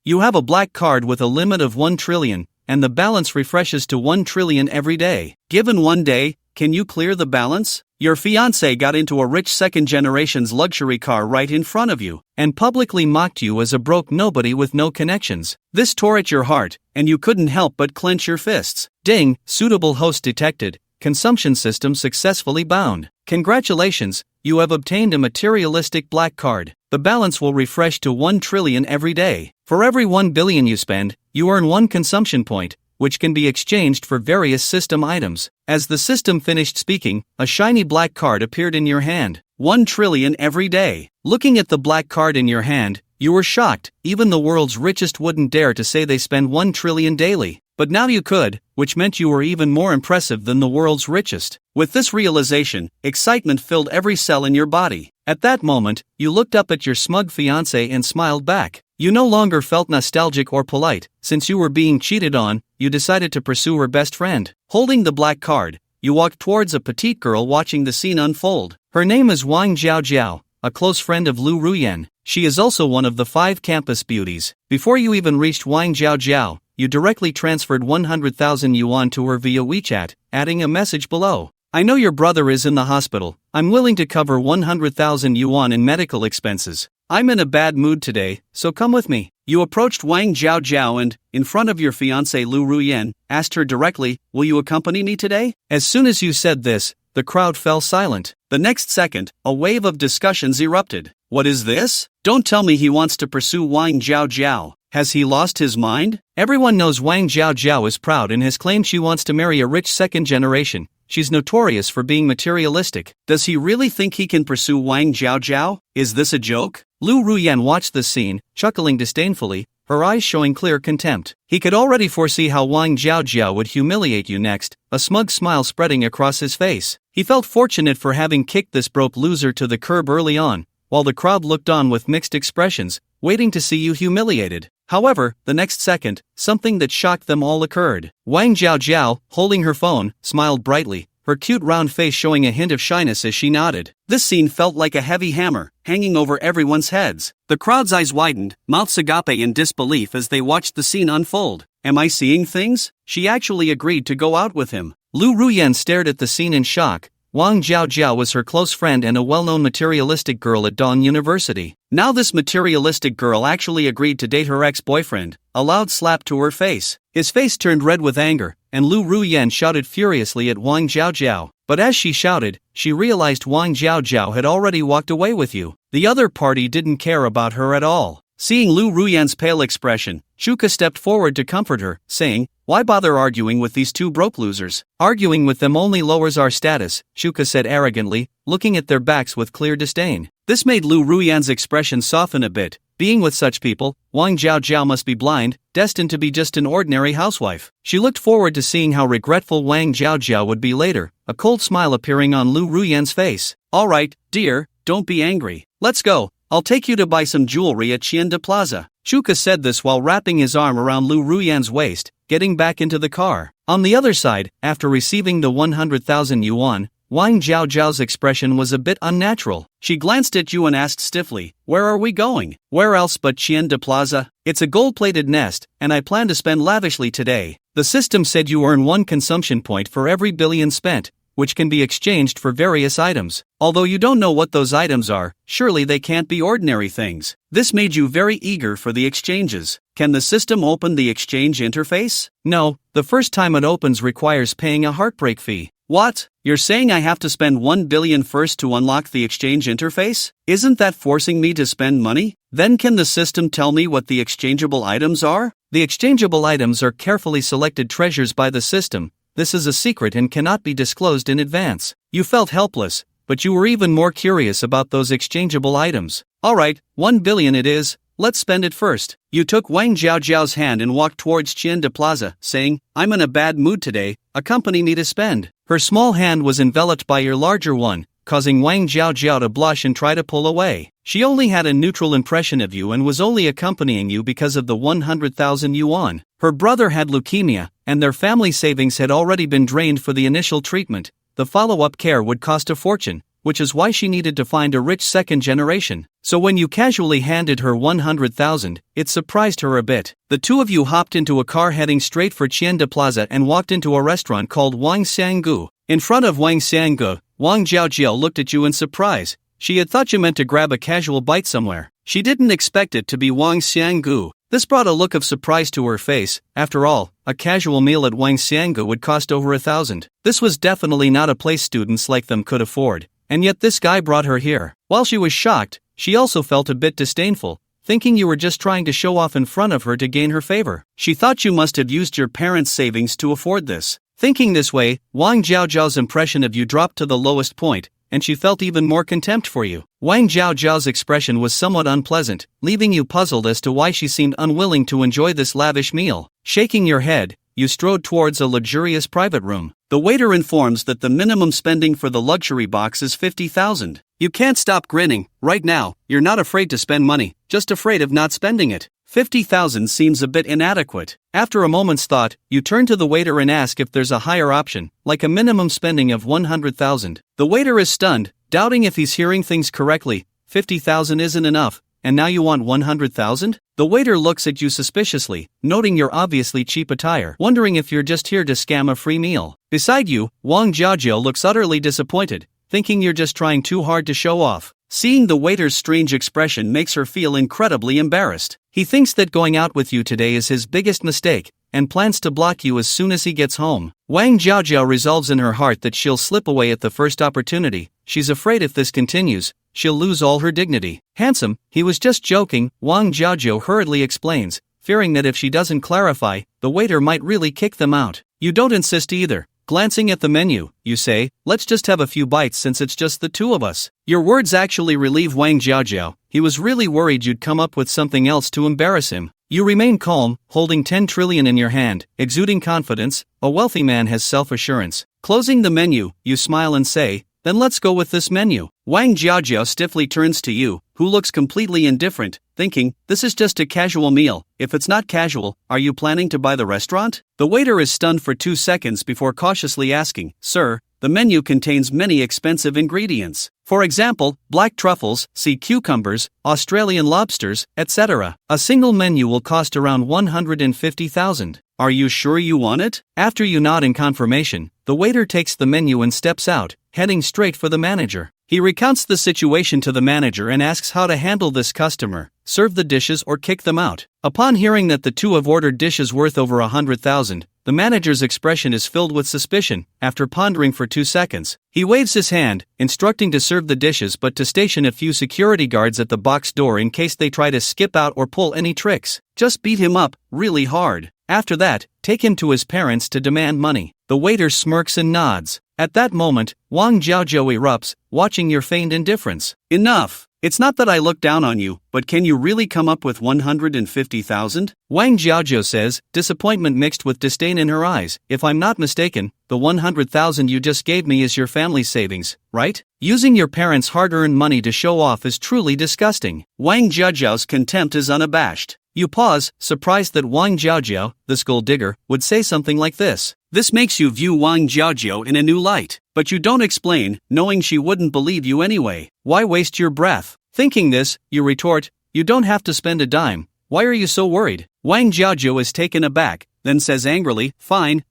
You have a black card with a limit of 1 trillion, and the balance refreshes to 1 trillion every day. Given 1 day, can you clear the balance? Your fiancé got into a rich second-generation's luxury car right in front of you, and publicly mocked you as a broke nobody with no connections. This tore at your heart, and you couldn't help but clench your fists. Ding, suitable host detected, consumption system successfully bound. Congratulations, you have obtained a materialistic black card. The balance will refresh to 1 trillion every day. For every 1 billion you spend, you earn 1 consumption point, which can be exchanged for various system items. As the system finished speaking, a shiny black card appeared in your hand. 1 trillion every day. Looking at the black card in your hand, you were shocked. Even the world's richest wouldn't dare to say they spend 1 trillion daily. But now you could, which meant you were even more impressive than the world's richest. With this realization, excitement filled every cell in your body. At that moment, you looked up at your smug fiancé and smiled back. You no longer felt nostalgic or polite. Since you were being cheated on, you decided to pursue her best friend. Holding the black card, you walked towards a petite girl watching the scene unfold. Her name is Wang Jiao, a close friend of Lu Ruyan. She is also one of the 5 campus beauties. Before you even reached Wang Jiao, you directly transferred 100,000 yuan to her via WeChat, adding a message below. I know your brother is in the hospital. I'm willing to cover 100,000 yuan in medical expenses. I'm in a bad mood today, so come with me. You approached Wang Jiao and, in front of your fiancée Lu Ruyan, asked her directly, will you accompany me today? As soon as you said this, the crowd fell silent. The next second, a wave of discussions erupted. What is this? Don't tell me he wants to pursue Wang Jiao. Has he lost his mind? Everyone knows Wang Jiao is proud and has claimed she wants to marry a rich second generation. She's notorious for being materialistic. Does he really think he can pursue Wang Jiao? Is this a joke? Lu Ruyan watched the scene, chuckling disdainfully, her eyes showing clear contempt. He could already foresee how Wang Jiao would humiliate you next, a smug smile spreading across his face. He felt fortunate for having kicked this broke loser to the curb early on, while the crowd looked on with mixed expressions, waiting to see you humiliated. However, the next second, something that shocked them all occurred. Wang Jiao, holding her phone, smiled brightly, her cute round face showing a hint of shyness as she nodded. This scene felt like a heavy hammer, hanging over everyone's heads. The crowd's eyes widened, mouths agape in disbelief as they watched the scene unfold. Am I seeing things? She actually agreed to go out with him. Lu Ruyan stared at the scene in shock. Wang Jiao was her close friend and a well-known materialistic girl at Dawn University. Now this materialistic girl actually agreed to date her ex-boyfriend, a loud slap to her face. His face turned red with anger, and Lu Ruyan shouted furiously at Wang Jiao. But as she shouted, she realized Wang Jiao had already walked away with you. The other party didn't care about her at all. Seeing Lu Ruyan's pale expression, Shuka stepped forward to comfort her, saying, why bother arguing with these 2 broke losers? Arguing with them only lowers our status, Shuka said arrogantly, looking at their backs with clear disdain. This made Lu Ruyan's expression soften a bit. Being with such people, Wang Jiao must be blind, destined to be just an ordinary housewife. She looked forward to seeing how regretful Wang Jiao would be later, a cold smile appearing on Lu Ruyan's face. Alright, dear, don't be angry. Let's go. I'll take you to buy some jewelry at Qian de Plaza. Shuka said this while wrapping his arm around Lu Ruyan's waist, getting back into the car. On the other side, after receiving the 100,000 yuan, Wang Jiao's expression was a bit unnatural. She glanced at you and asked stiffly, where are we going? Where else but Qian de Plaza? It's a gold-plated nest, and I plan to spend lavishly today. The system said you earn 1 consumption point for every billion spent, which can be exchanged for various items. Although you don't know what those items are, surely they can't be ordinary things. This made you very eager for the exchanges. Can the system open the exchange interface? No, the first time it opens requires paying a heartbreak fee. What? You're saying I have to spend 1 billion first to unlock the exchange interface? Isn't that forcing me to spend money? Then can the system tell me what the exchangeable items are? The exchangeable items are carefully selected treasures by the system. This is a secret and cannot be disclosed in advance. You felt helpless, but you were even more curious about those exchangeable items. Alright, 1 billion it is, let's spend it first. You took Wang Jiao's hand and walked towards Qian de Plaza, saying, I'm in a bad mood today, accompany me to spend. Her small hand was enveloped by your larger one, causing Wang Jiao to blush and try to pull away. She only had a neutral impression of you and was only accompanying you because of the 100,000 yuan. Her brother had leukemia, and their family savings had already been drained for the initial treatment. The follow-up care would cost a fortune, which is why she needed to find a rich second generation. So when you casually handed her 100,000, it surprised her a bit. The two of you hopped into a car heading straight for Tiende Plaza and walked into a restaurant called Wang Xianggu. In front of Wang Xianggu, Wang Jiaojiao looked at you in surprise. She had thought you meant to grab a casual bite somewhere. She didn't expect it to be Wang Xianggu. This brought a look of surprise to her face. After all, a casual meal at Wang Xianggu would cost over 1,000. This was definitely not a place students like them could afford, and yet this guy brought her here. While she was shocked, she also felt a bit disdainful, thinking you were just trying to show off in front of her to gain her favor. She thought you must have used your parents' savings to afford this. Thinking this way, Wang Jiaojiao's impression of you dropped to the lowest point, and she felt even more contempt for you. Wang Jiaojiao's expression was somewhat unpleasant, leaving you puzzled as to why she seemed unwilling to enjoy this lavish meal. Shaking your head, you strode towards a luxurious private room. The waiter informs that the minimum spending for the luxury box is 50,000. You can't stop grinning. Right now, you're not afraid to spend money, just afraid of not spending it. 50,000 seems a bit inadequate. After a moment's thought, you turn to the waiter and ask if there's a higher option, like a minimum spending of 100,000. The waiter is stunned, doubting if he's hearing things correctly. 50,000 isn't enough, and now you want 100,000? The waiter looks at you suspiciously, noting your obviously cheap attire, wondering if you're just here to scam a free meal. Beside you, Wang Jiaojiao looks utterly disappointed, thinking you're just trying too hard to show off. Seeing the waiter's strange expression makes her feel incredibly embarrassed. He thinks that going out with you today is his biggest mistake, and plans to block you as soon as he gets home. Wang Jiaojiao resolves in her heart that she'll slip away at the first opportunity. She's afraid if this continues, she'll lose all her dignity. Handsome, he was just joking, Wang Jiaojiao hurriedly explains, fearing that if she doesn't clarify, the waiter might really kick them out. You don't insist either. Glancing at the menu, you say, let's just have a few bites since it's just the two of us. Your words actually relieve Wang Jiaojiao. He was really worried you'd come up with something else to embarrass him. You remain calm, holding 10 trillion in your hand, exuding confidence. A wealthy man has self-assurance. Closing the menu, you smile and say, then let's go with this menu. Wang Jiaojiao stiffly turns to you, who looks completely indifferent, thinking, this is just a casual meal. If it's not casual, are you planning to buy the restaurant? The waiter is stunned for 2 seconds before cautiously asking, sir, the menu contains many expensive ingredients. For example, black truffles, sea cucumbers, Australian lobsters, etc. A single menu will cost around 150,000. Are you sure you want it? After you nod in confirmation, the waiter takes the menu and steps out, heading straight for the manager. He recounts the situation to the manager and asks how to handle this customer, serve the dishes or kick them out. Upon hearing that the two have ordered dishes worth over 100,000, the manager's expression is filled with suspicion. After pondering for 2 seconds, he waves his hand, instructing to serve the dishes but to station a few security guards at the box door in case they try to skip out or pull any tricks. Just beat him up, really hard. After that, take him to his parents to demand money. The waiter smirks and nods. At that moment, Wang Jiaojiao erupts, watching your feigned indifference. Enough! It's not that I look down on you, but can you really come up with 150,000? Wang Jiaojiao says, disappointment mixed with disdain in her eyes. If I'm not mistaken, the 100,000 you just gave me is your family's savings, right? Using your parents' hard-earned money to show off is truly disgusting. Wang Jiaojiao's contempt is unabashed. You pause, surprised that Wang Jiaojiao, the skull digger, would say something like this. This makes you view Wang Jiaojiao in a new light, but you don't explain, knowing she wouldn't believe you anyway. Why waste your breath? Thinking this, you retort, you don't have to spend a dime. Why are you so worried? Wang Jiaojiao is taken aback, then says angrily, fine.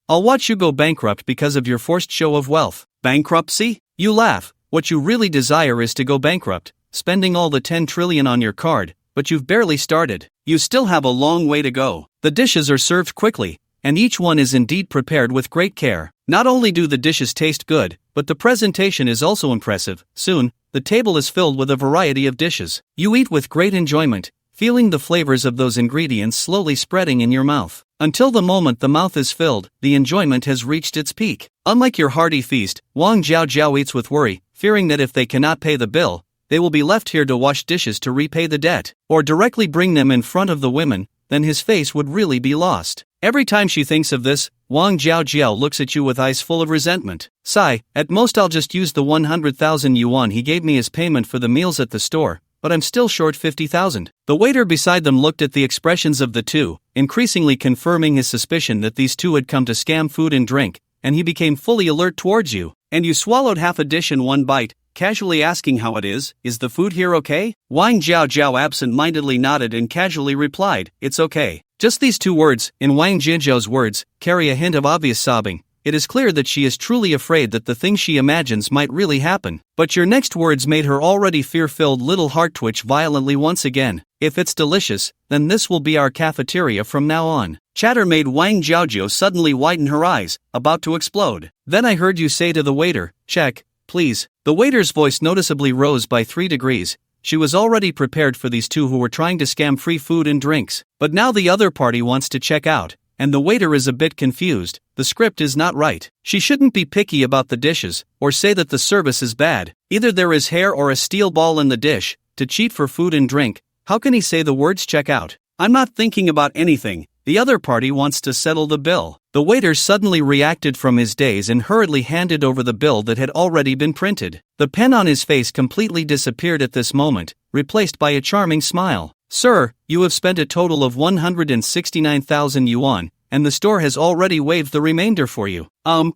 I'll watch you go bankrupt because of your forced show of wealth. Bankruptcy? You laugh. What you really desire is to go bankrupt, spending all the 10 trillion on your card, but you've barely started. You still have a long way to go. The dishes are served quickly, and each one is indeed prepared with great care. Not only do the dishes taste good, but the presentation is also impressive. Soon, the table is filled with a variety of dishes. You eat with great enjoyment, feeling the flavors of those ingredients slowly spreading in your mouth. Until the moment the mouth is filled, the enjoyment has reached its peak. Unlike your hearty feast, Wang Jiaojiao eats with worry, fearing that if they cannot pay the bill, they will be left here to wash dishes to repay the debt, or directly bring them in front of the women, then his face would really be lost. Every time she thinks of this, Wang Jiaojiao looks at you with eyes full of resentment. Sigh, at most I'll just use the 100,000 yuan he gave me as payment for the meals at the store, but I'm still short 50,000. The waiter beside them looked at the expressions of the two, increasingly confirming his suspicion that these two had come to scam food and drink, and he became fully alert towards you. And you swallowed half a dish in one bite, casually asking how it is the food here okay? Wang Jiaojiao absent-mindedly nodded and casually replied, it's okay. Just these two words, in Wang Jiaojiao's words, carry a hint of obvious sobbing. It is clear that she is truly afraid that the thing she imagines might really happen. But your next words made her already fear-filled little heart twitch violently once again. If it's delicious, then this will be our cafeteria from now on. Chatter made Wang Jiaojiao suddenly widen her eyes, about to explode. Then I heard you say to the waiter, check, please. The waiter's voice noticeably rose by 3 degrees. She was already prepared for these two who were trying to scam free food and drinks. But now the other party wants to check out, and the waiter is a bit confused. The script is not right. She shouldn't be picky about the dishes, or say that the service is bad. Either there is hair or a steel ball in the dish. To cheat for food and drink, how can he say the words check out? I'm not thinking about anything. The other party wants to settle the bill. The waiter suddenly reacted from his daze and hurriedly handed over the bill that had already been printed. The pen on his face completely disappeared at this moment, replaced by a charming smile. Sir, you have spent a total of 169,000 yuan, and the store has already waived the remainder for you.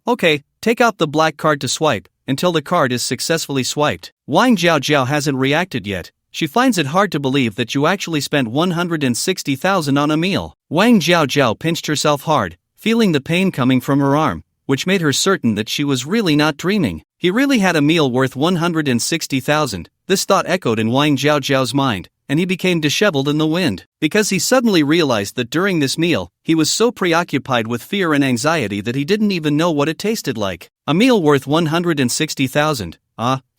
Okay, take out the black card to swipe, until the card is successfully swiped. Wang Jiaojiao hasn't reacted yet. She finds it hard to believe that you actually spent 160,000 on a meal. Wang Jiaojiao pinched herself hard, feeling the pain coming from her arm, which made her certain that she was really not dreaming. He really had a meal worth 160,000. This thought echoed in Wang Jiaojiao's mind, and he became disheveled in the wind, because he suddenly realized that during this meal, he was so preoccupied with fear and anxiety that he didn't even know what it tasted like. A meal worth 160,000.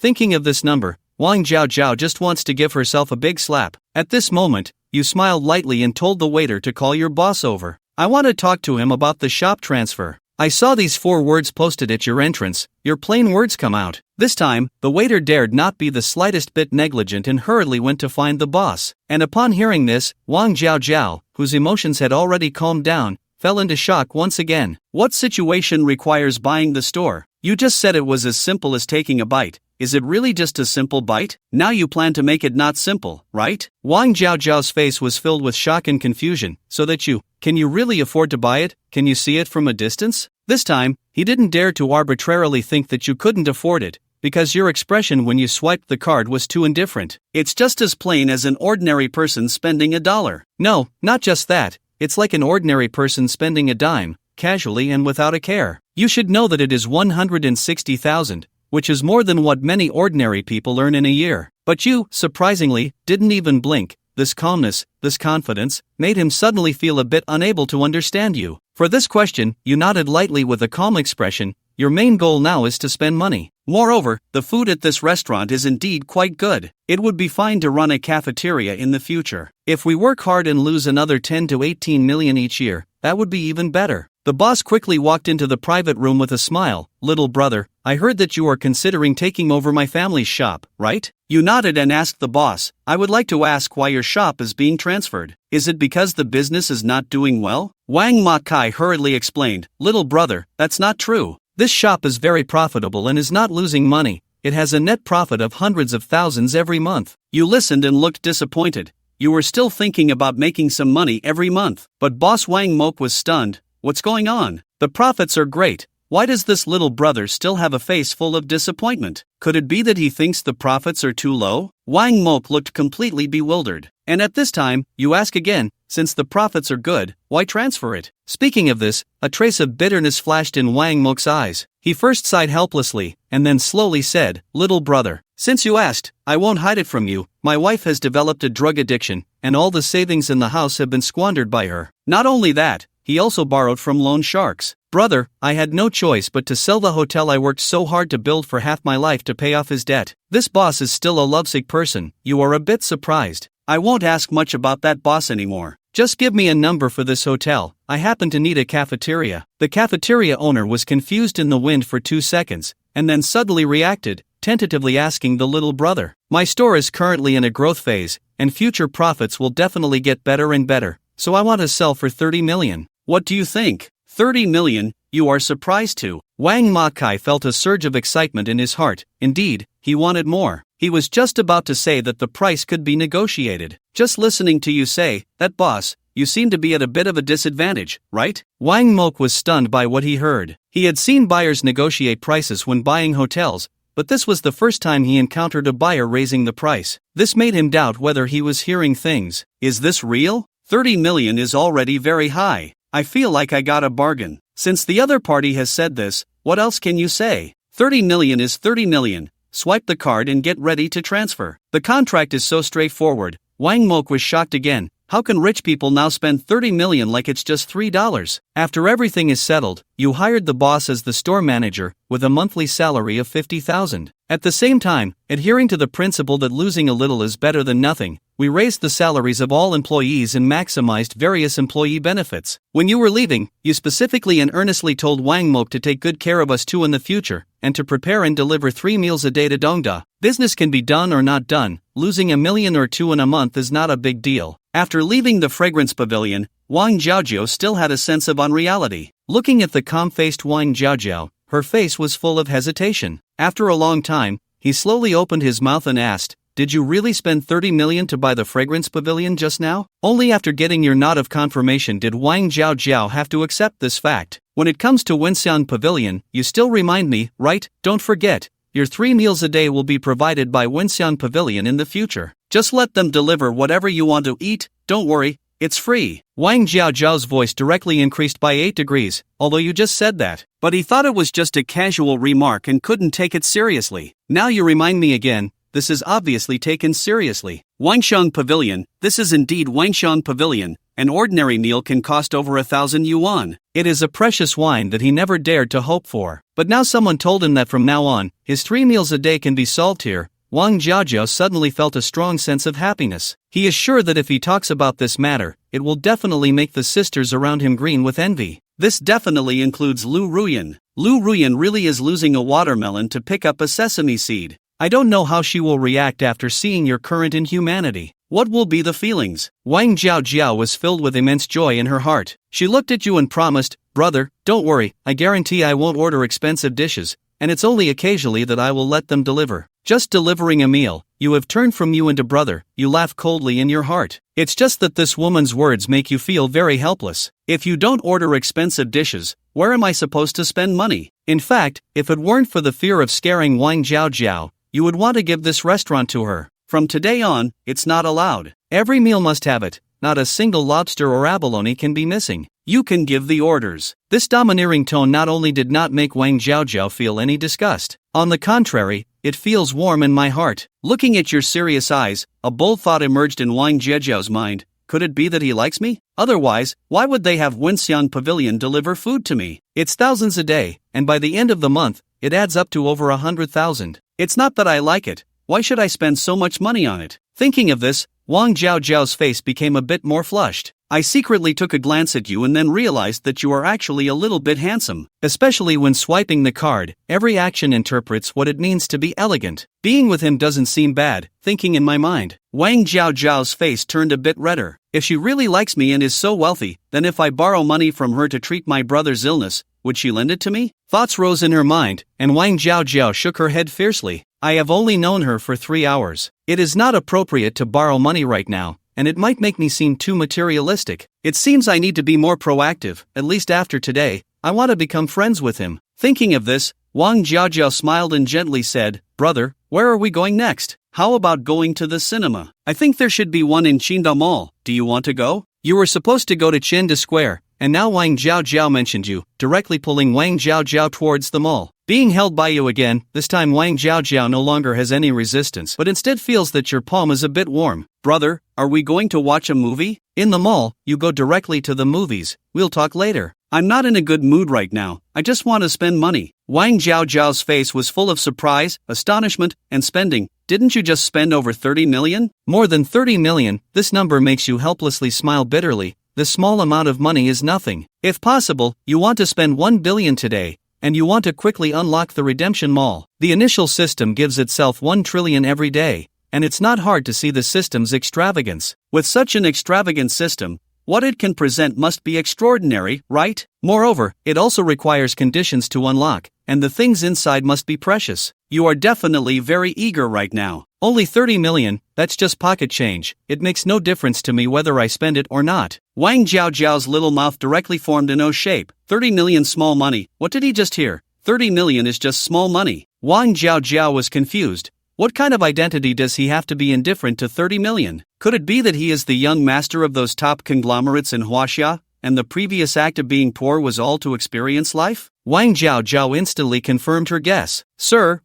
Thinking of this number, Wang Jiaojiao just wants to give herself a big slap. At this moment, you smiled lightly and told the waiter to call your boss over. I want to talk to him about the shop transfer. I saw these 4 words posted at your entrance. Your plain words come out. This time, the waiter dared not be the slightest bit negligent and hurriedly went to find the boss. And upon hearing this, Wang Jiaojiao, whose emotions had already calmed down, fell into shock once again. What situation requires buying the store? You just said it was as simple as taking a bite. Is it really just a simple bite? Now you plan to make it not simple, right? Wang Jiaojiao's face was filled with shock and confusion. So that can you really afford to buy it? Can you see it from a distance? This time, he didn't dare to arbitrarily think that you couldn't afford it, because your expression when you swiped the card was too indifferent. It's just as plain as an ordinary person spending $1. No, not just that. It's like an ordinary person spending a dime, casually and without a care. You should know that it is 160,000. Which is more than what many ordinary people earn in a year. But you, surprisingly, didn't even blink. This calmness, this confidence, made him suddenly feel a bit unable to understand you. For this question, you nodded lightly with a calm expression. Your main goal now is to spend money. Moreover, the food at this restaurant is indeed quite good. It would be fine to run a cafeteria in the future. If we work hard and lose another 10 to 18 million each year, that would be even better. The boss quickly walked into the private room with a smile. Little brother, I heard that you are considering taking over my family's shop, right? You nodded and asked the boss, I would like to ask why your shop is being transferred. Is it because the business is not doing well? Wang Makai hurriedly explained, little brother, that's not true. This shop is very profitable and is not losing money. It has a net profit of hundreds of thousands every month. You listened and looked disappointed. You were still thinking about making some money every month. But boss Wang Mok was stunned. What's going on? The profits are great. Why does this little brother still have a face full of disappointment? Could it be that he thinks the profits are too low? Wang Mok looked completely bewildered. And at this time, you ask again, since the profits are good, why transfer it? Speaking of this, a trace of bitterness flashed in Wang Mok's eyes. He first sighed helplessly, and then slowly said, little brother, since you asked, I won't hide it from you. My wife has developed a drug addiction, and all the savings in the house have been squandered by her. Not only that, he also borrowed from loan sharks. Brother, I had no choice but to sell the hotel I worked so hard to build for half my life to pay off his debt. This boss is still a lovesick person. You are a bit surprised. I won't ask much about that boss anymore. Just give me a number for this hotel. I happen to need a cafeteria. The cafeteria owner was confused in the wind for 2 seconds, and then suddenly reacted, tentatively asking the little brother. My store is currently in a growth phase, and future profits will definitely get better and better, so I want to sell for 30 million. What do you think? 30 million, you are surprised too. Wang Makai felt a surge of excitement in his heart. Indeed, he wanted more. He was just about to say that the price could be negotiated. Just listening to you say, that boss, you seem to be at a bit of a disadvantage, right? Wang Mok was stunned by what he heard. He had seen buyers negotiate prices when buying hotels, but this was the first time he encountered a buyer raising the price. This made him doubt whether he was hearing things. Is this real? 30 million is already very high. I feel like I got a bargain. Since the other party has said this, what else can you say? 30 million is 30 million. Swipe the card and get ready to transfer. The contract is so straightforward. Wang Mok was shocked again. How can rich people now spend 30 million like it's just $3? After everything is settled, you hired the boss as the store manager, with a monthly salary of 50,000. At the same time, adhering to the principle that losing a little is better than nothing, we raised the salaries of all employees and maximized various employee benefits. When you were leaving, you specifically and earnestly told Wang Mok to take good care of us too in the future, and to prepare and deliver 3 meals a day to Dongda. Business can be done or not done. Losing $1 million or $2 million in a month is not a big deal. After leaving the fragrance pavilion, Wang Jiaojiao still had a sense of unreality. Looking at the calm-faced Wang Jiaojiao, her face was full of hesitation. After a long time, he slowly opened his mouth and asked, "Did you really spend 30 million to buy the fragrance pavilion just now?" Only after getting your nod of confirmation did Wang Jiaojiao have to accept this fact. "When it comes to Wenxian Pavilion, you still remind me, right? Don't forget, your 3 meals a day will be provided by Wenxian Pavilion in the future. Just let them deliver whatever you want to eat, don't worry, it's free." Wang Jiaojiao's voice directly increased by 8 degrees, "Although you just said that." But he thought it was just a casual remark and couldn't take it seriously. "Now you remind me again, this is obviously taken seriously. Wangshan Pavilion, this is indeed Wangshan Pavilion. An ordinary meal can cost over 1,000 yuan. It is a precious wine that he never dared to hope for. But now someone told him that from now on, his 3 meals a day can be solved here. Wang Jiaojiao suddenly felt a strong sense of happiness. He is sure that if he talks about this matter, it will definitely make the sisters around him green with envy. This definitely includes Lu Ruyan. Lu Ruyan really is losing a watermelon to pick up a sesame seed. I don't know how she will react after seeing your current inhumanity. What will be the feelings?" Wang Jiaojiao was filled with immense joy in her heart. She looked at you and promised, "Brother, don't worry, I guarantee I won't order expensive dishes, and it's only occasionally that I will let them deliver. Just delivering a meal, you have turned from you into brother." You laugh coldly in your heart. It's just that this woman's words make you feel very helpless. If you don't order expensive dishes, where am I supposed to spend money? In fact, if it weren't for the fear of scaring Wang Jiaojiao, you would want to give this restaurant to her. From today on, it's not allowed. Every meal must have it. Not a single lobster or abalone can be missing. You can give the orders. This domineering tone not only did not make Wang Jiaojiao feel any disgust. On the contrary, it feels warm in my heart. Looking at your serious eyes, a bold thought emerged in Wang Jiaojiao's mind. Could it be that he likes me? Otherwise, why would they have Wenxian Pavilion deliver food to me? It's thousands a day, and by the end of the month, it adds up to over 100,000. It's not that I like it. Why should I spend so much money on it? Thinking of this, Wang Jiaojiao's face became a bit more flushed. I secretly took a glance at you and then realized that you are actually a little bit handsome. Especially when swiping the card, every action interprets what it means to be elegant. Being with him doesn't seem bad, thinking in my mind. Wang Jiaojiao's face turned a bit redder. If she really likes me and is so wealthy, then if I borrow money from her to treat my brother's illness, would she lend it to me? Thoughts rose in her mind, and Wang Jiaojiao shook her head fiercely. I have only known her for 3 hours. It is not appropriate to borrow money right now, and it might make me seem too materialistic. It seems I need to be more proactive, at least after today. I want to become friends with him. Thinking of this, Wang Jiaojiao smiled and gently said, "Brother, where are we going next? How about going to the cinema? I think there should be one in Qingda Mall. Do you want to go? You were supposed to go to Qingda Square, and now Wang Jiaojiao mentioned you, directly pulling Wang Jiaojiao towards the mall. Being held by you again, this time Wang Jiaojiao no longer has any resistance, but instead feels that your palm is a bit warm. Brother, are we going to watch a movie? In the mall, you go directly to the movies. We'll talk later. I'm not in a good mood right now. I just want to spend money." Wang Jiaojiao's face was full of surprise, astonishment, and spending. Didn't you just spend over 30 million? More than 30 million, this number makes you helplessly smile bitterly. This small amount of money is nothing. If possible, you want to spend 1 billion today, and you want to quickly unlock the redemption mall. The initial system gives itself 1 trillion every day, and it's not hard to see the system's extravagance. With such an extravagant system, what it can present must be extraordinary, right? Moreover, it also requires conditions to unlock, and the things inside must be precious. You are definitely very eager right now. Only 30 million, that's just pocket change, it makes no difference to me whether I spend it or not. Wang Jiao's little mouth directly formed an O shape. 30 million small money, what did he just hear? 30 million is just small money. Wang Jiao was confused. What kind of identity does he have to be indifferent to 30 million? Could it be that he is the young master of those top conglomerates in Huaxia, and the previous act of being poor was all to experience life? Wang Jiao instantly confirmed her guess. Sir,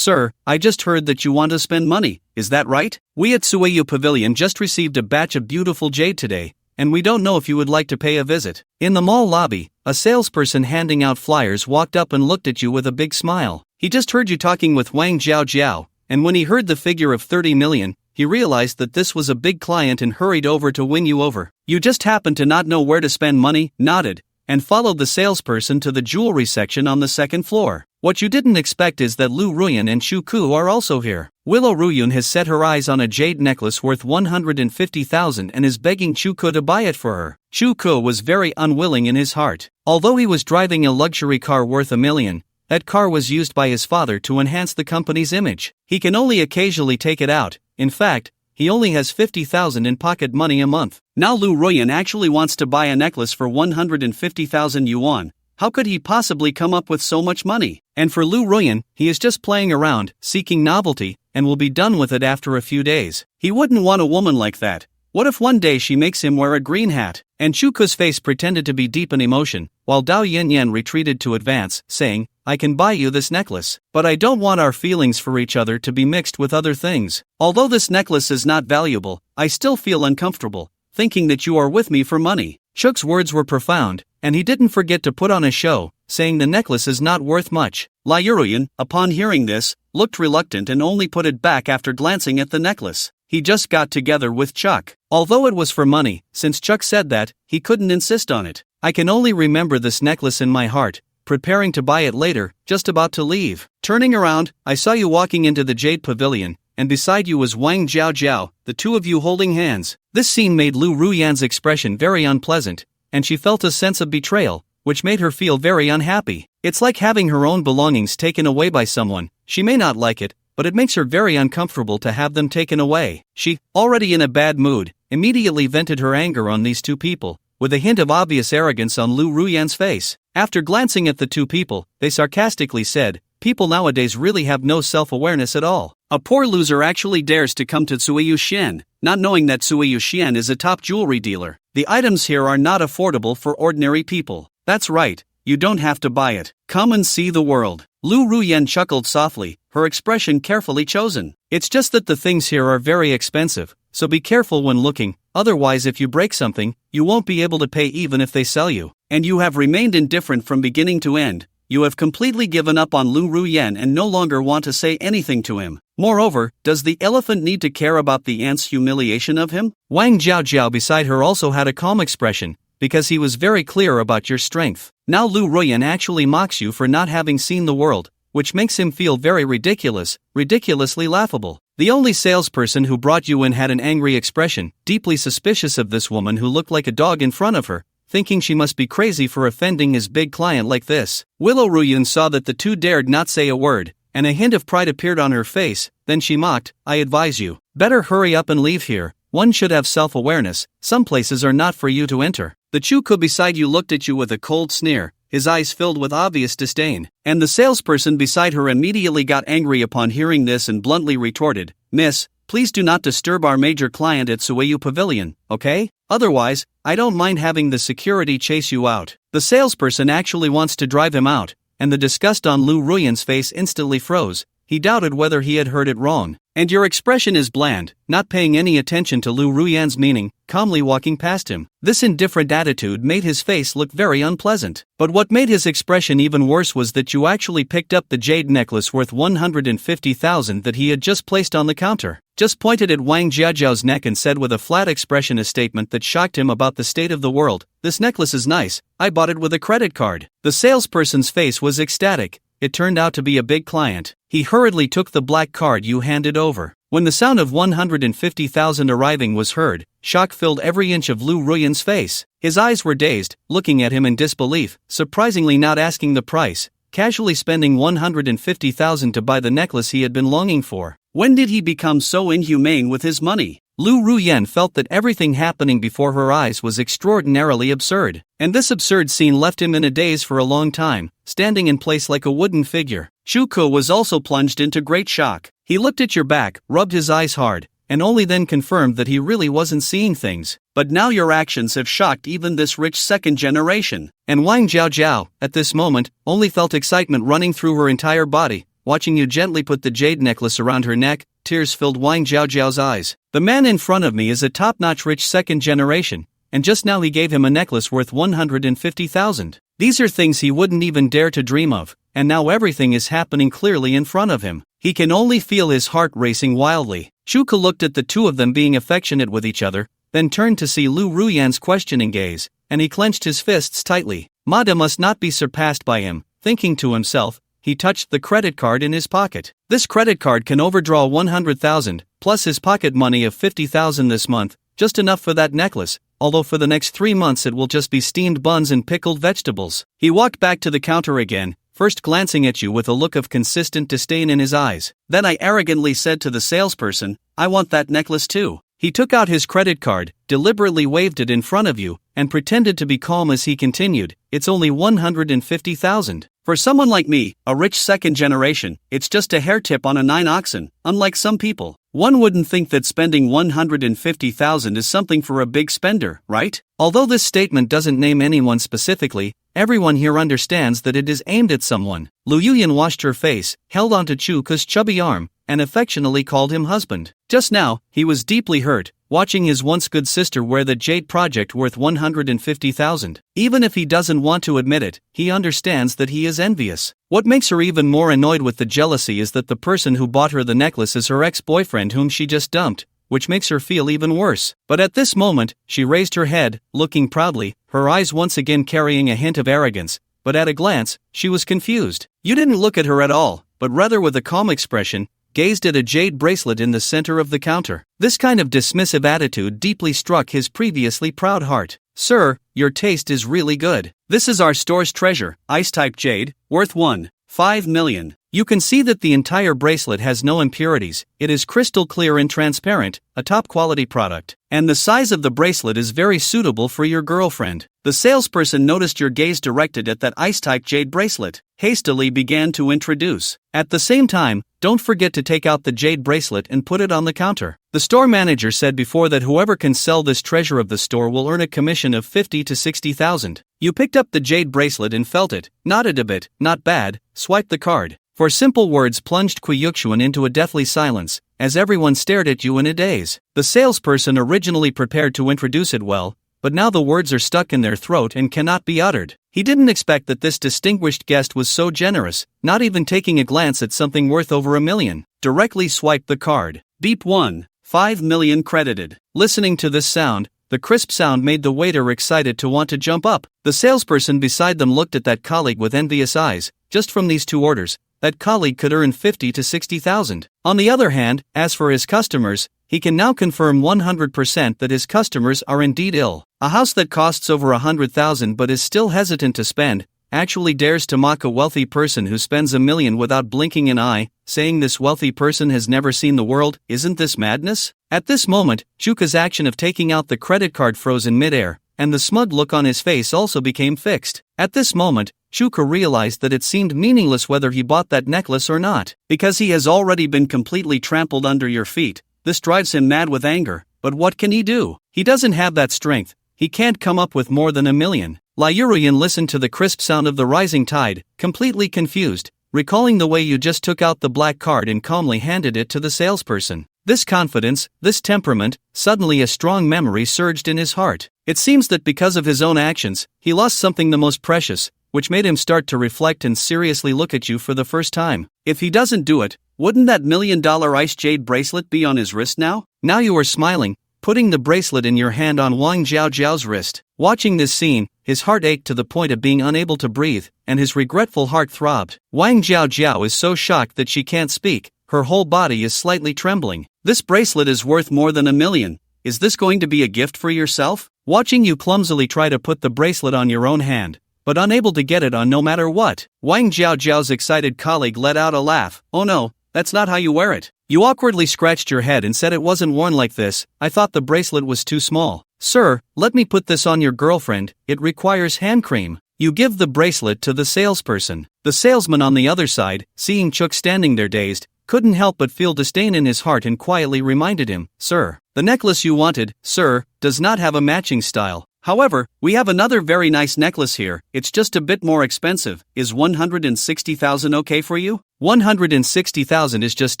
I just heard that you want to spend money, is that right? We at Sueyu Pavilion just received a batch of beautiful jade today, and we don't know if you would like to pay a visit. In the mall lobby, a salesperson handing out flyers walked up and looked at you with a big smile. He just heard you talking with Wang Jiao, and when he heard the figure of 30 million, he realized that this was a big client and hurried over to win you over. You just happened to not know where to spend money, nodded, and followed the salesperson to the jewelry section on the second floor. What you didn't expect is that Lu Ruyan and Shu Ku are also here. Willow Ruyun has set her eyes on a jade necklace worth 150,000 and is begging Chu Ku to buy it for her. Chu Ku was very unwilling in his heart. Although he was driving a luxury car worth $1 million, that car was used by his father to enhance the company's image. He can only occasionally take it out. In fact, he only has 50,000 in pocket money a month. Now Lu Ruyan actually wants to buy a necklace for 150,000 yuan. How could he possibly come up with so much money? And for Lu Ruyan, he is just playing around, seeking novelty, and will be done with it after a few days. He wouldn't want a woman like that. What if one day she makes him wear a green hat? And Chuku's face pretended to be deep in emotion, while Dao Yanyan retreated to advance, saying, I can buy you this necklace, but I don't want our feelings for each other to be mixed with other things. Although this necklace is not valuable, I still feel uncomfortable, thinking that you are with me for money. Chuk's words were profound, and he didn't forget to put on a show, saying the necklace is not worth much. La Yuruyan, upon hearing this, looked reluctant and only put it back after glancing at the necklace. He just got together with Chuck. Although it was for money, since Chuck said that, he couldn't insist on it. I can only remember this necklace in my heart, preparing to buy it later, just about to leave. Turning around, I saw you walking into the Jade Pavilion, and beside you was Wang Jiao, the two of you holding hands. This scene made Lu Ruyan's expression very unpleasant, and she felt a sense of betrayal, which made her feel very unhappy. It's like having her own belongings taken away by someone. She may not like it, but it makes her very uncomfortable to have them taken away. She, already in a bad mood, immediately vented her anger on these two people, with a hint of obvious arrogance on Lu Ruyan's face. After glancing at the two people, they sarcastically said, people nowadays really have no self-awareness at all. A poor loser actually dares to come to Sueyu Xian, not knowing that Sueyu Xian is a top jewelry dealer. The items here are not affordable for ordinary people. That's right, you don't have to buy it. Come and see the world. Lu Ruyan chuckled softly, her expression carefully chosen. It's just that the things here are very expensive, so be careful when looking, otherwise if you break something, you won't be able to pay even if they sell you. And you have remained indifferent from beginning to end. You have completely given up on Lu Ruyan and no longer want to say anything to him. Moreover, does the elephant need to care about the ant's humiliation of him? Wang Jiao beside her also had a calm expression, because he was very clear about your strength. Now Lu Ruyan actually mocks you for not having seen the world, which makes him feel very ridiculous, ridiculously laughable. The only salesperson who brought you in had an angry expression, deeply suspicious of this woman who looked like a dog in front of her, thinking she must be crazy for offending his big client like this. Willow Ruyun saw that the two dared not say a word, and a hint of pride appeared on her face. Then she mocked, I advise you, better hurry up and leave here. One should have self-awareness, some places are not for you to enter. The Chuku beside you looked at you with a cold sneer, his eyes filled with obvious disdain, and the salesperson beside her immediately got angry upon hearing this and bluntly retorted, Miss, please do not disturb our major client at Sueyu Pavilion, okay? Otherwise, I don't mind having the security chase you out. The salesperson actually wants to drive him out, and the disgust on Lu Ruyan's face instantly froze. He doubted whether he had heard it wrong. And your expression is bland, not paying any attention to Lu Ruyan's meaning, calmly walking past him. This indifferent attitude made his face look very unpleasant. But what made his expression even worse was that you actually picked up the jade necklace worth 150,000 that he had just placed on the counter. Just pointed at Wang Jiao's neck and said with a flat expression a statement that shocked him about the state of the world. This necklace is nice, I bought it with a credit card. The salesperson's face was ecstatic. It turned out to be a big client. He hurriedly took the black card you handed over. When the sound of 150,000 arriving was heard, shock filled every inch of Lu Ruyan's face. His eyes were dazed, looking at him in disbelief, surprisingly not asking the price, casually spending 150,000 to buy the necklace he had been longing for. When did he become so inhumane with his money? Lu Ruyen felt that everything happening before her eyes was extraordinarily absurd, and this absurd scene left him in a daze for a long time, standing in place like a wooden figure. Shuko was also plunged into great shock. He looked at your back, rubbed his eyes hard, and only then confirmed that he really wasn't seeing things. But now your actions have shocked even this rich second generation. And Wang Jiao, at this moment, only felt excitement running through her entire body, watching you gently put the jade necklace around her neck. Tears filled Wang Jiao's eyes. The man in front of me is a top-notch rich second generation, and just now he gave him a necklace worth 150,000. These are things he wouldn't even dare to dream of, and now everything is happening clearly in front of him. He can only feel his heart racing wildly. Shuka looked at the two of them being affectionate with each other, then turned to see Lu Ruyan's questioning gaze, and he clenched his fists tightly. Mada must not be surpassed by him, thinking to himself. He touched the credit card in his pocket. This credit card can overdraw 100,000, plus his pocket money of 50,000 this month, just enough for that necklace, although for the next 3 months it will just be steamed buns and pickled vegetables. He walked back to the counter again, first glancing at you with a look of consistent disdain in his eyes. Then I arrogantly said to the salesperson, "I want that necklace too." He took out his credit card, deliberately waved it in front of you, and pretended to be calm as he continued, "It's only 150,000. For someone like me, a rich second generation, it's just a hair tip on a 9 oxen, unlike some people. One wouldn't think that spending 150,000 is something for a big spender, right?" Although this statement doesn't name anyone specifically, everyone here understands that it is aimed at someone. Lu Yuyan washed her face, held onto Chuka's chubby arm, and affectionately called him husband. Just now, he was deeply hurt, watching his once good sister wear the jade project worth 150,000. Even if he doesn't want to admit it, he understands that he is envious. What makes her even more annoyed with the jealousy is that the person who bought her the necklace is her ex-boyfriend whom she just dumped, which makes her feel even worse. But at this moment, she raised her head, looking proudly, her eyes once again carrying a hint of arrogance, but at a glance, she was confused. You didn't look at her at all, but rather with a calm expression, gazed at a jade bracelet in the center of the counter. This kind of dismissive attitude deeply struck his previously proud heart. "Sir, your taste is really good. This is our store's treasure, ice-type jade, worth 1.5 million. You can see that the entire bracelet has no impurities, it is crystal clear and transparent, a top-quality product. And the size of the bracelet is very suitable for your girlfriend." The salesperson noticed your gaze directed at that ice-type jade bracelet, hastily began to introduce. At the same time, "Don't forget to take out the jade bracelet and put it on the counter." The store manager said before that whoever can sell this treasure of the store will earn a commission of 50 to 60,000. You picked up the jade bracelet and felt it, nodded a bit, "Not bad," swiped the card. For simple words plunged Kwiyukshuan into a deathly silence, as everyone stared at you in a daze. The salesperson originally prepared to introduce it well, but now the words are stuck in their throat and cannot be uttered. He didn't expect that this distinguished guest was so generous, not even taking a glance at something worth over 1 million. Directly swiped the card. Beep 1.5 million credited. Listening to this sound, the crisp sound made the waiter excited to want to jump up. The salesperson beside them looked at that colleague with envious eyes. Just from these 2 orders, that colleague could earn 50 to 60,000. On the other hand, as for his customers, he can now confirm 100% that his customers are indeed ill. A house that costs over 100,000 but is still hesitant to spend, actually dares to mock a wealthy person who spends 1 million without blinking an eye, saying this wealthy person has never seen the world. Isn't this madness? At this moment, Chuka's action of taking out the credit card froze in midair, and the smug look on his face also became fixed. At this moment, Chuka realized that it seemed meaningless whether he bought that necklace or not, because he has already been completely trampled under your feet. This drives him mad with anger, but what can he do? He doesn't have that strength, he can't come up with more than 1 million. Lyurian listened to the crisp sound of the rising tide, completely confused, recalling the way you just took out the black card and calmly handed it to the salesperson. This confidence, this temperament, suddenly a strong memory surged in his heart. It seems that because of his own actions, he lost something the most precious, which made him start to reflect and seriously look at you for the first time. If he doesn't do it, wouldn't that $1 million ice jade bracelet be on his wrist now? Now you are smiling, putting the bracelet in your hand on Wang Jiao's wrist. Watching this scene, his heart ached to the point of being unable to breathe, and his regretful heart throbbed. Wang Jiao is so shocked that she can't speak, her whole body is slightly trembling. This bracelet is worth more than 1 million. Is this going to be a gift for yourself? Watching you clumsily try to put the bracelet on your own hand, but unable to get it on no matter what, Wang Jiao's excited colleague let out a laugh. "Oh no, that's not how you wear it. You awkwardly scratched your head and said it wasn't worn like this. I thought the bracelet was too small. Sir, let me put this on your girlfriend, it requires hand cream. You give the bracelet to the salesperson. The salesman on the other side, seeing Chook standing there dazed, couldn't help but feel disdain in his heart and quietly reminded him, Sir, the necklace you wanted, sir, does not have a matching style. However, we have another very nice necklace here, it's just a bit more expensive. Is 160,000 okay for you? 160,000 is just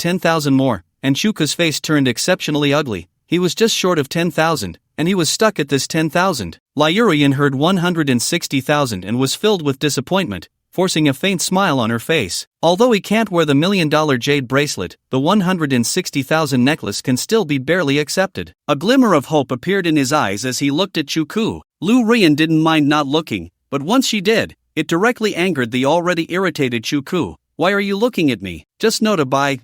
10,000 more, and Chuka's face turned exceptionally ugly. He was just short of 10,000, and he was stuck at this 10,000. Lyurian heard 160,000 and was filled with disappointment, forcing a faint smile on her face. Although he can't wear the $1 million jade bracelet, the 160,000 necklace can still be barely accepted. A glimmer of hope appeared in his eyes as he looked at Chuku. Lu Rian didn't mind not looking, but once she did, it directly angered the already irritated Chuku. Why are you looking at me? Just no to buy,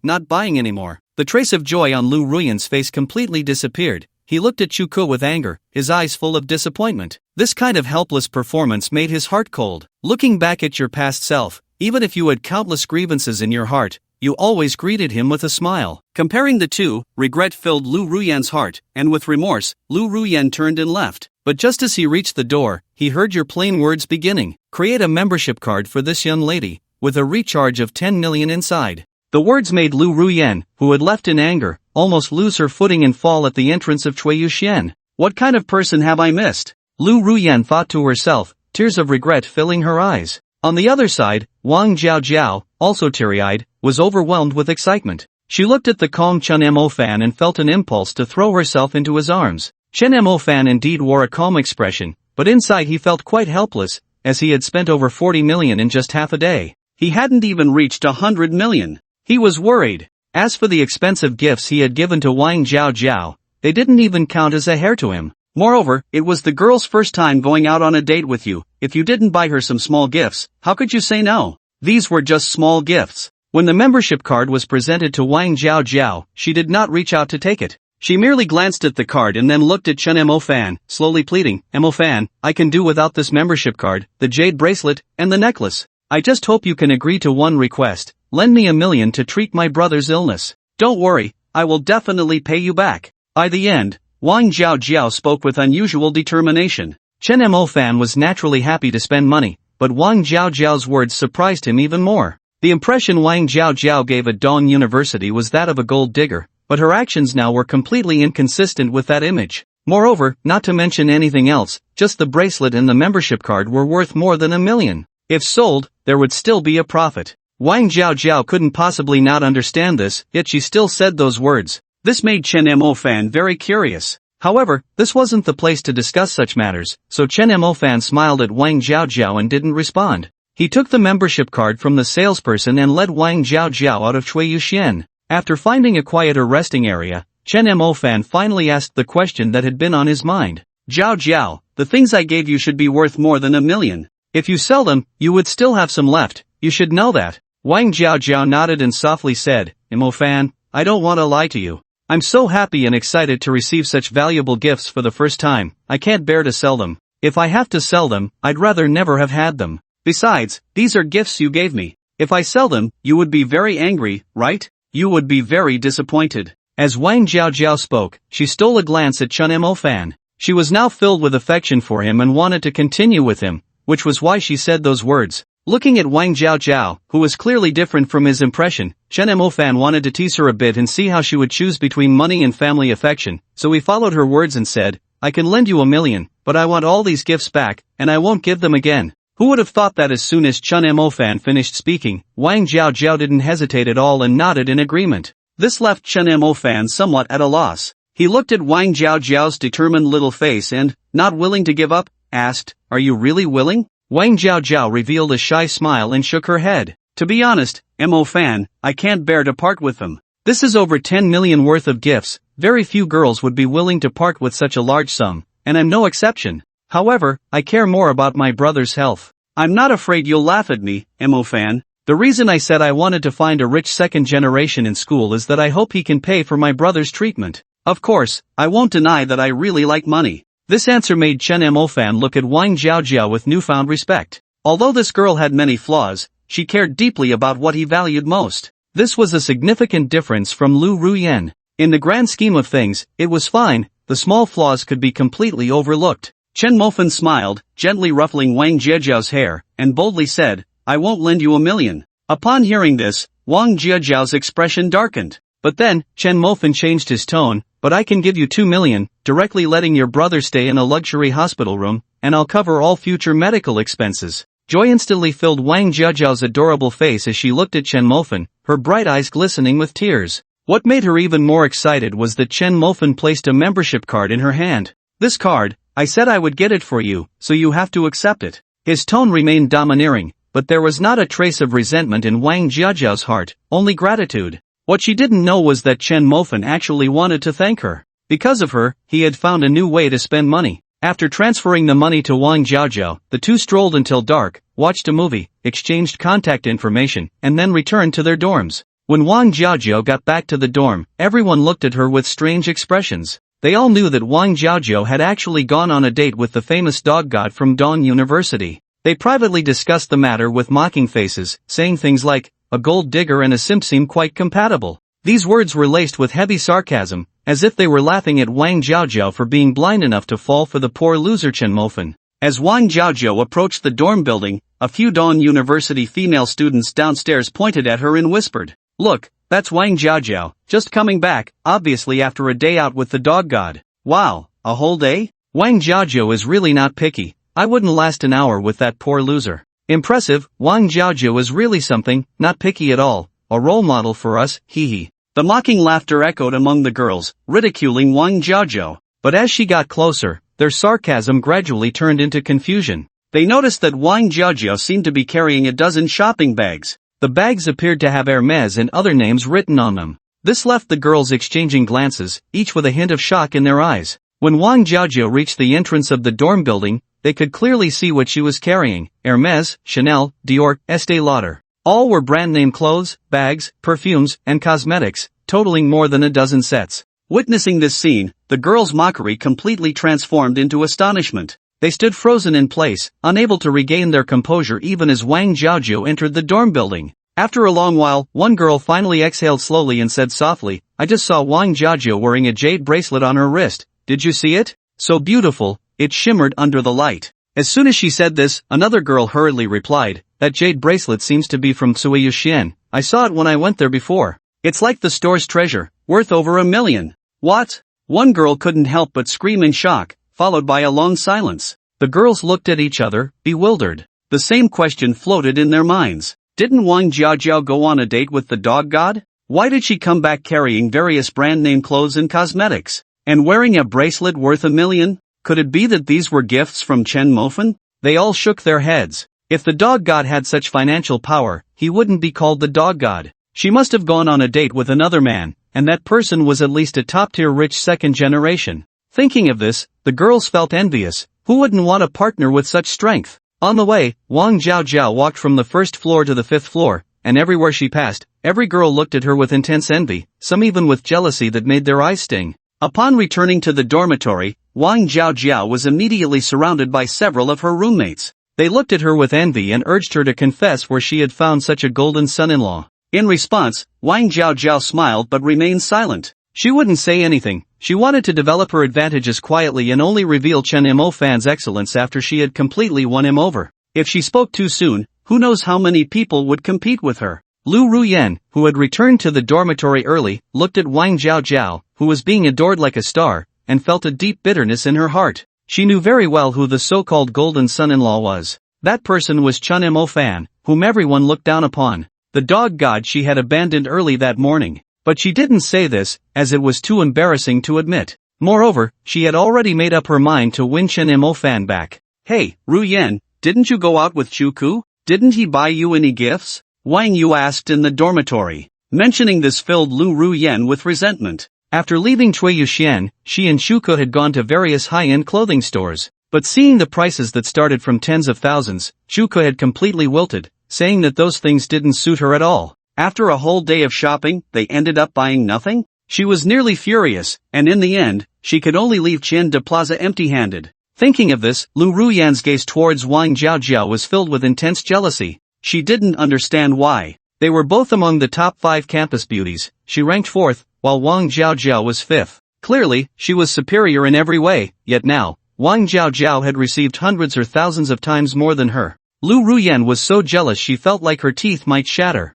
not buying anymore. The trace of joy on Lu Ruyan's face completely disappeared. He looked at Chuku with anger, his eyes full of disappointment. This kind of helpless performance made his heart cold. Looking back at your past self, even if you had countless grievances in your heart, you always greeted him with a smile. Comparing the two, regret filled Lu Ruyan's heart, and with remorse, Lu Ruyan turned and left. But just as he reached the door, he heard your plain words beginning. Create a membership card for this young lady, with a recharge of 10 million inside. The words made Lu Ruyan, who had left in anger, almost lose her footing and fall at the entrance of Cui Yuxian. What kind of person have I missed? Lu Ruyan thought to herself, tears of regret filling her eyes. On the other side, Wang Jiao, also teary-eyed, was overwhelmed with excitement. She looked at the calm Chen Mo fan and felt an impulse to throw herself into his arms. Chen Mo fan indeed wore a calm expression, but inside he felt quite helpless, as he had spent over 40 million in just half a day. He hadn't even reached 100 million. He was worried. As for the expensive gifts he had given to Wang Jiao, they didn't even count as a hair to him. Moreover, it was the girl's first time going out on a date with you. If you didn't buy her some small gifts, how could you say no? These were just small gifts. When the membership card was presented to Wang Jiao, she did not reach out to take it. She merely glanced at the card and then looked at Chen Mo Fan, slowly pleading, Mo Fan, I can do without this membership card, the jade bracelet, and the necklace. I just hope you can agree to one request. Lend me $1 million to treat my brother's illness. Don't worry, I will definitely pay you back. By the end, Wang Jiao spoke with unusual determination. Chen Mo Fan was naturally happy to spend money, but Wang Jiao's words surprised him even more. The impression Wang Jiao gave at Dong University was that of a gold digger, but her actions now were completely inconsistent with that image. Moreover, not to mention anything else, just the bracelet and the membership card were worth more than $1 million. If sold, there would still be a profit. Wang Jiao couldn't possibly not understand this, yet she still said those words. This made Chen Mo Fan very curious. However, this wasn't the place to discuss such matters, so Chen Mo Fan smiled at Wang Jiao and didn't respond. He took the membership card from the salesperson and led Wang Jiao out of Cui Yuxian. After finding a quieter resting area, Chen Mo Fan finally asked the question that had been on his mind. Jiao, the things I gave you should be worth more than $1 million. If you sell them, you would still have some left, you should know that. Wang Jiao nodded and softly said, Mo Fan, I don't want to lie to you. I'm so happy and excited to receive such valuable gifts for the first time, I can't bear to sell them. If I have to sell them, I'd rather never have had them. Besides, these are gifts you gave me. If I sell them, you would be very angry, right? You would be very disappointed. As Wang Jiao spoke, she stole a glance at Chen Mo Fan. She was now filled with affection for him and wanted to continue with him, which was why she said those words. Looking at Wang Jiao, who was clearly different from his impression, Chen Mo Fan wanted to tease her a bit and see how she would choose between money and family affection, so he followed her words and said, I can lend you $1 million, but I want all these gifts back, and I won't give them again. Who would have thought that as soon as Chen Mo Fan finished speaking, Wang Jiao didn't hesitate at all and nodded in agreement. This left Chen Mo Fan somewhat at a loss. He looked at Wang Jiao's determined little face and, not willing to give up, asked, Are you really willing? Wang Jiao revealed a shy smile and shook her head. To be honest, Mo Fan, I can't bear to part with them. This is over 10 million worth of gifts, very few girls would be willing to part with such a large sum, and I'm no exception. However, I care more about my brother's health. I'm not afraid you'll laugh at me, Mo Fan. The reason I said I wanted to find a rich second generation in school is that I hope he can pay for my brother's treatment. Of course, I won't deny that I really like money. This answer made Chen Mo Fan look at Wang Jiao with newfound respect. Although this girl had many flaws, she cared deeply about what he valued most. This was a significant difference from Lu Ruyan. In the grand scheme of things, it was fine, the small flaws could be completely overlooked. Chen Mofan smiled, gently ruffling Wang Jiajiao's hair, and boldly said, "I won't lend you $1,000,000. Upon hearing this, Wang Jiajiao's expression darkened. But then, Chen Mofan changed his tone, "But I can give you $2,000,000, directly letting your brother stay in a luxury hospital room, and I'll cover all future medical expenses." Joy instantly filled Wang Jiajiao's adorable face as she looked at Chen Mofan, her bright eyes glistening with tears. What made her even more excited was that Chen Mofan placed a membership card in her hand. "This card, I said I would get it for you, so you have to accept it." His tone remained domineering, but there was not a trace of resentment in Wang Jiajiao's heart, only gratitude. What she didn't know was that Chen Mofan actually wanted to thank her. Because of her, he had found a new way to spend money. After transferring the money to Wang Jiajiao, the two strolled until dark, watched a movie, exchanged contact information, and then returned to their dorms. When Wang Jiajiao got back to the dorm, everyone looked at her with strange expressions. They all knew that Wang Jiajiao had actually gone on a date with the famous dog god from Dawn University. They privately discussed the matter with mocking faces, saying things like, "A gold digger and a simp seem quite compatible." These words were laced with heavy sarcasm, as if they were laughing at Wang Jiajiao for being blind enough to fall for the poor loser Chen Mofan. As Wang Jiajiao approached the dorm building, a few Dawn University female students downstairs pointed at her and whispered, "Look, that's Wang Jiajiao, just coming back, obviously after a day out with the dog god." "Wow, a whole day? Wang Jiajiao is really not picky. I wouldn't last an hour with that poor loser." Impressive, Wang Jiajiao is really something, not picky at all, a role model for us, hee. The mocking laughter echoed among the girls, ridiculing Wang Jiajiao. But as she got closer, their sarcasm gradually turned into confusion. They noticed that Wang Jiajiao seemed to be carrying a dozen shopping bags. The bags appeared to have Hermès and other names written on them. This left the girls exchanging glances, each with a hint of shock in their eyes. When Wang Jiajiao reached the entrance of the dorm building, they could clearly see what she was carrying: Hermès, Chanel, Dior, Estée Lauder. All were brand-name clothes, bags, perfumes, and cosmetics, totaling more than a dozen sets. Witnessing this scene, the girls' mockery completely transformed into astonishment. They stood frozen in place, unable to regain their composure even as Wang Jiajiao entered the dorm building. After a long while, one girl finally exhaled slowly and said softly, "I just saw Wang Jiajiao wearing a jade bracelet on her wrist. Did you see it? So beautiful, it shimmered under the light." As soon as she said this, another girl hurriedly replied, "That jade bracelet seems to be from Suiyuxian. I saw it when I went there before. It's like the store's treasure, worth over $1,000,000. "What?" One girl couldn't help but scream in shock, followed by a long silence. The girls looked at each other, bewildered. The same question floated in their minds. Didn't Wang Jiajiao go on a date with the dog god? Why did she come back carrying various brand-name clothes and cosmetics? And wearing a bracelet worth $1,000,000? Could it be that these were gifts from Chen Mofan? They all shook their heads. If the dog god had such financial power, he wouldn't be called the dog god. She must have gone on a date with another man, and that person was at least a top-tier rich second generation. Thinking of this, the girls felt envious. Who wouldn't want a partner with such strength? On the way, Wang Jiajiao walked from the first floor to the fifth floor, and everywhere she passed, every girl looked at her with intense envy, some even with jealousy that made their eyes sting. Upon returning to the dormitory, Wang Jiajiao was immediately surrounded by several of her roommates. They looked at her with envy and urged her to confess where she had found such a golden son-in-law. In response, Wang Jiajiao smiled but remained silent. She wouldn't say anything. She wanted to develop her advantages quietly and only reveal Chen Mofan's excellence after she had completely won him over. If she spoke too soon, who knows how many people would compete with her. Lu Ruyan, who had returned to the dormitory early, looked at Wang Jiajiao, who was being adored like a star, and felt a deep bitterness in her heart. She knew very well who the so-called golden son-in-law was. That person was Chen Mofan, whom everyone looked down upon. The dog god she had abandoned early that morning. But she didn't say this, as it was too embarrassing to admit. Moreover, she had already made up her mind to win Chen Mofan back. "Hey, Ruyan, didn't you go out with Chuku? Didn't he buy you any gifts?" Wang Yu asked in the dormitory. Mentioning this filled Lu Ruyan with resentment. After leaving Cui Yuxian, she and Shuko had gone to various high-end clothing stores. But seeing the prices that started from tens of thousands, Shuko had completely wilted, saying that those things didn't suit her at all. After a whole day of shopping, they ended up buying nothing? She was nearly furious, and in the end, she could only leave Qian de Plaza empty-handed. Thinking of this, Lu Ruyan's gaze towards Wang Jiajiao was filled with intense jealousy. She didn't understand why. They were both among the top 5 campus beauties. She ranked 4th, while Wang Jiaojiao was 5th. Clearly, she was superior in every way, yet now, Wang Jiaojiao had received hundreds or thousands of times more than her. Lu Ruyan was so jealous she felt like her teeth might shatter.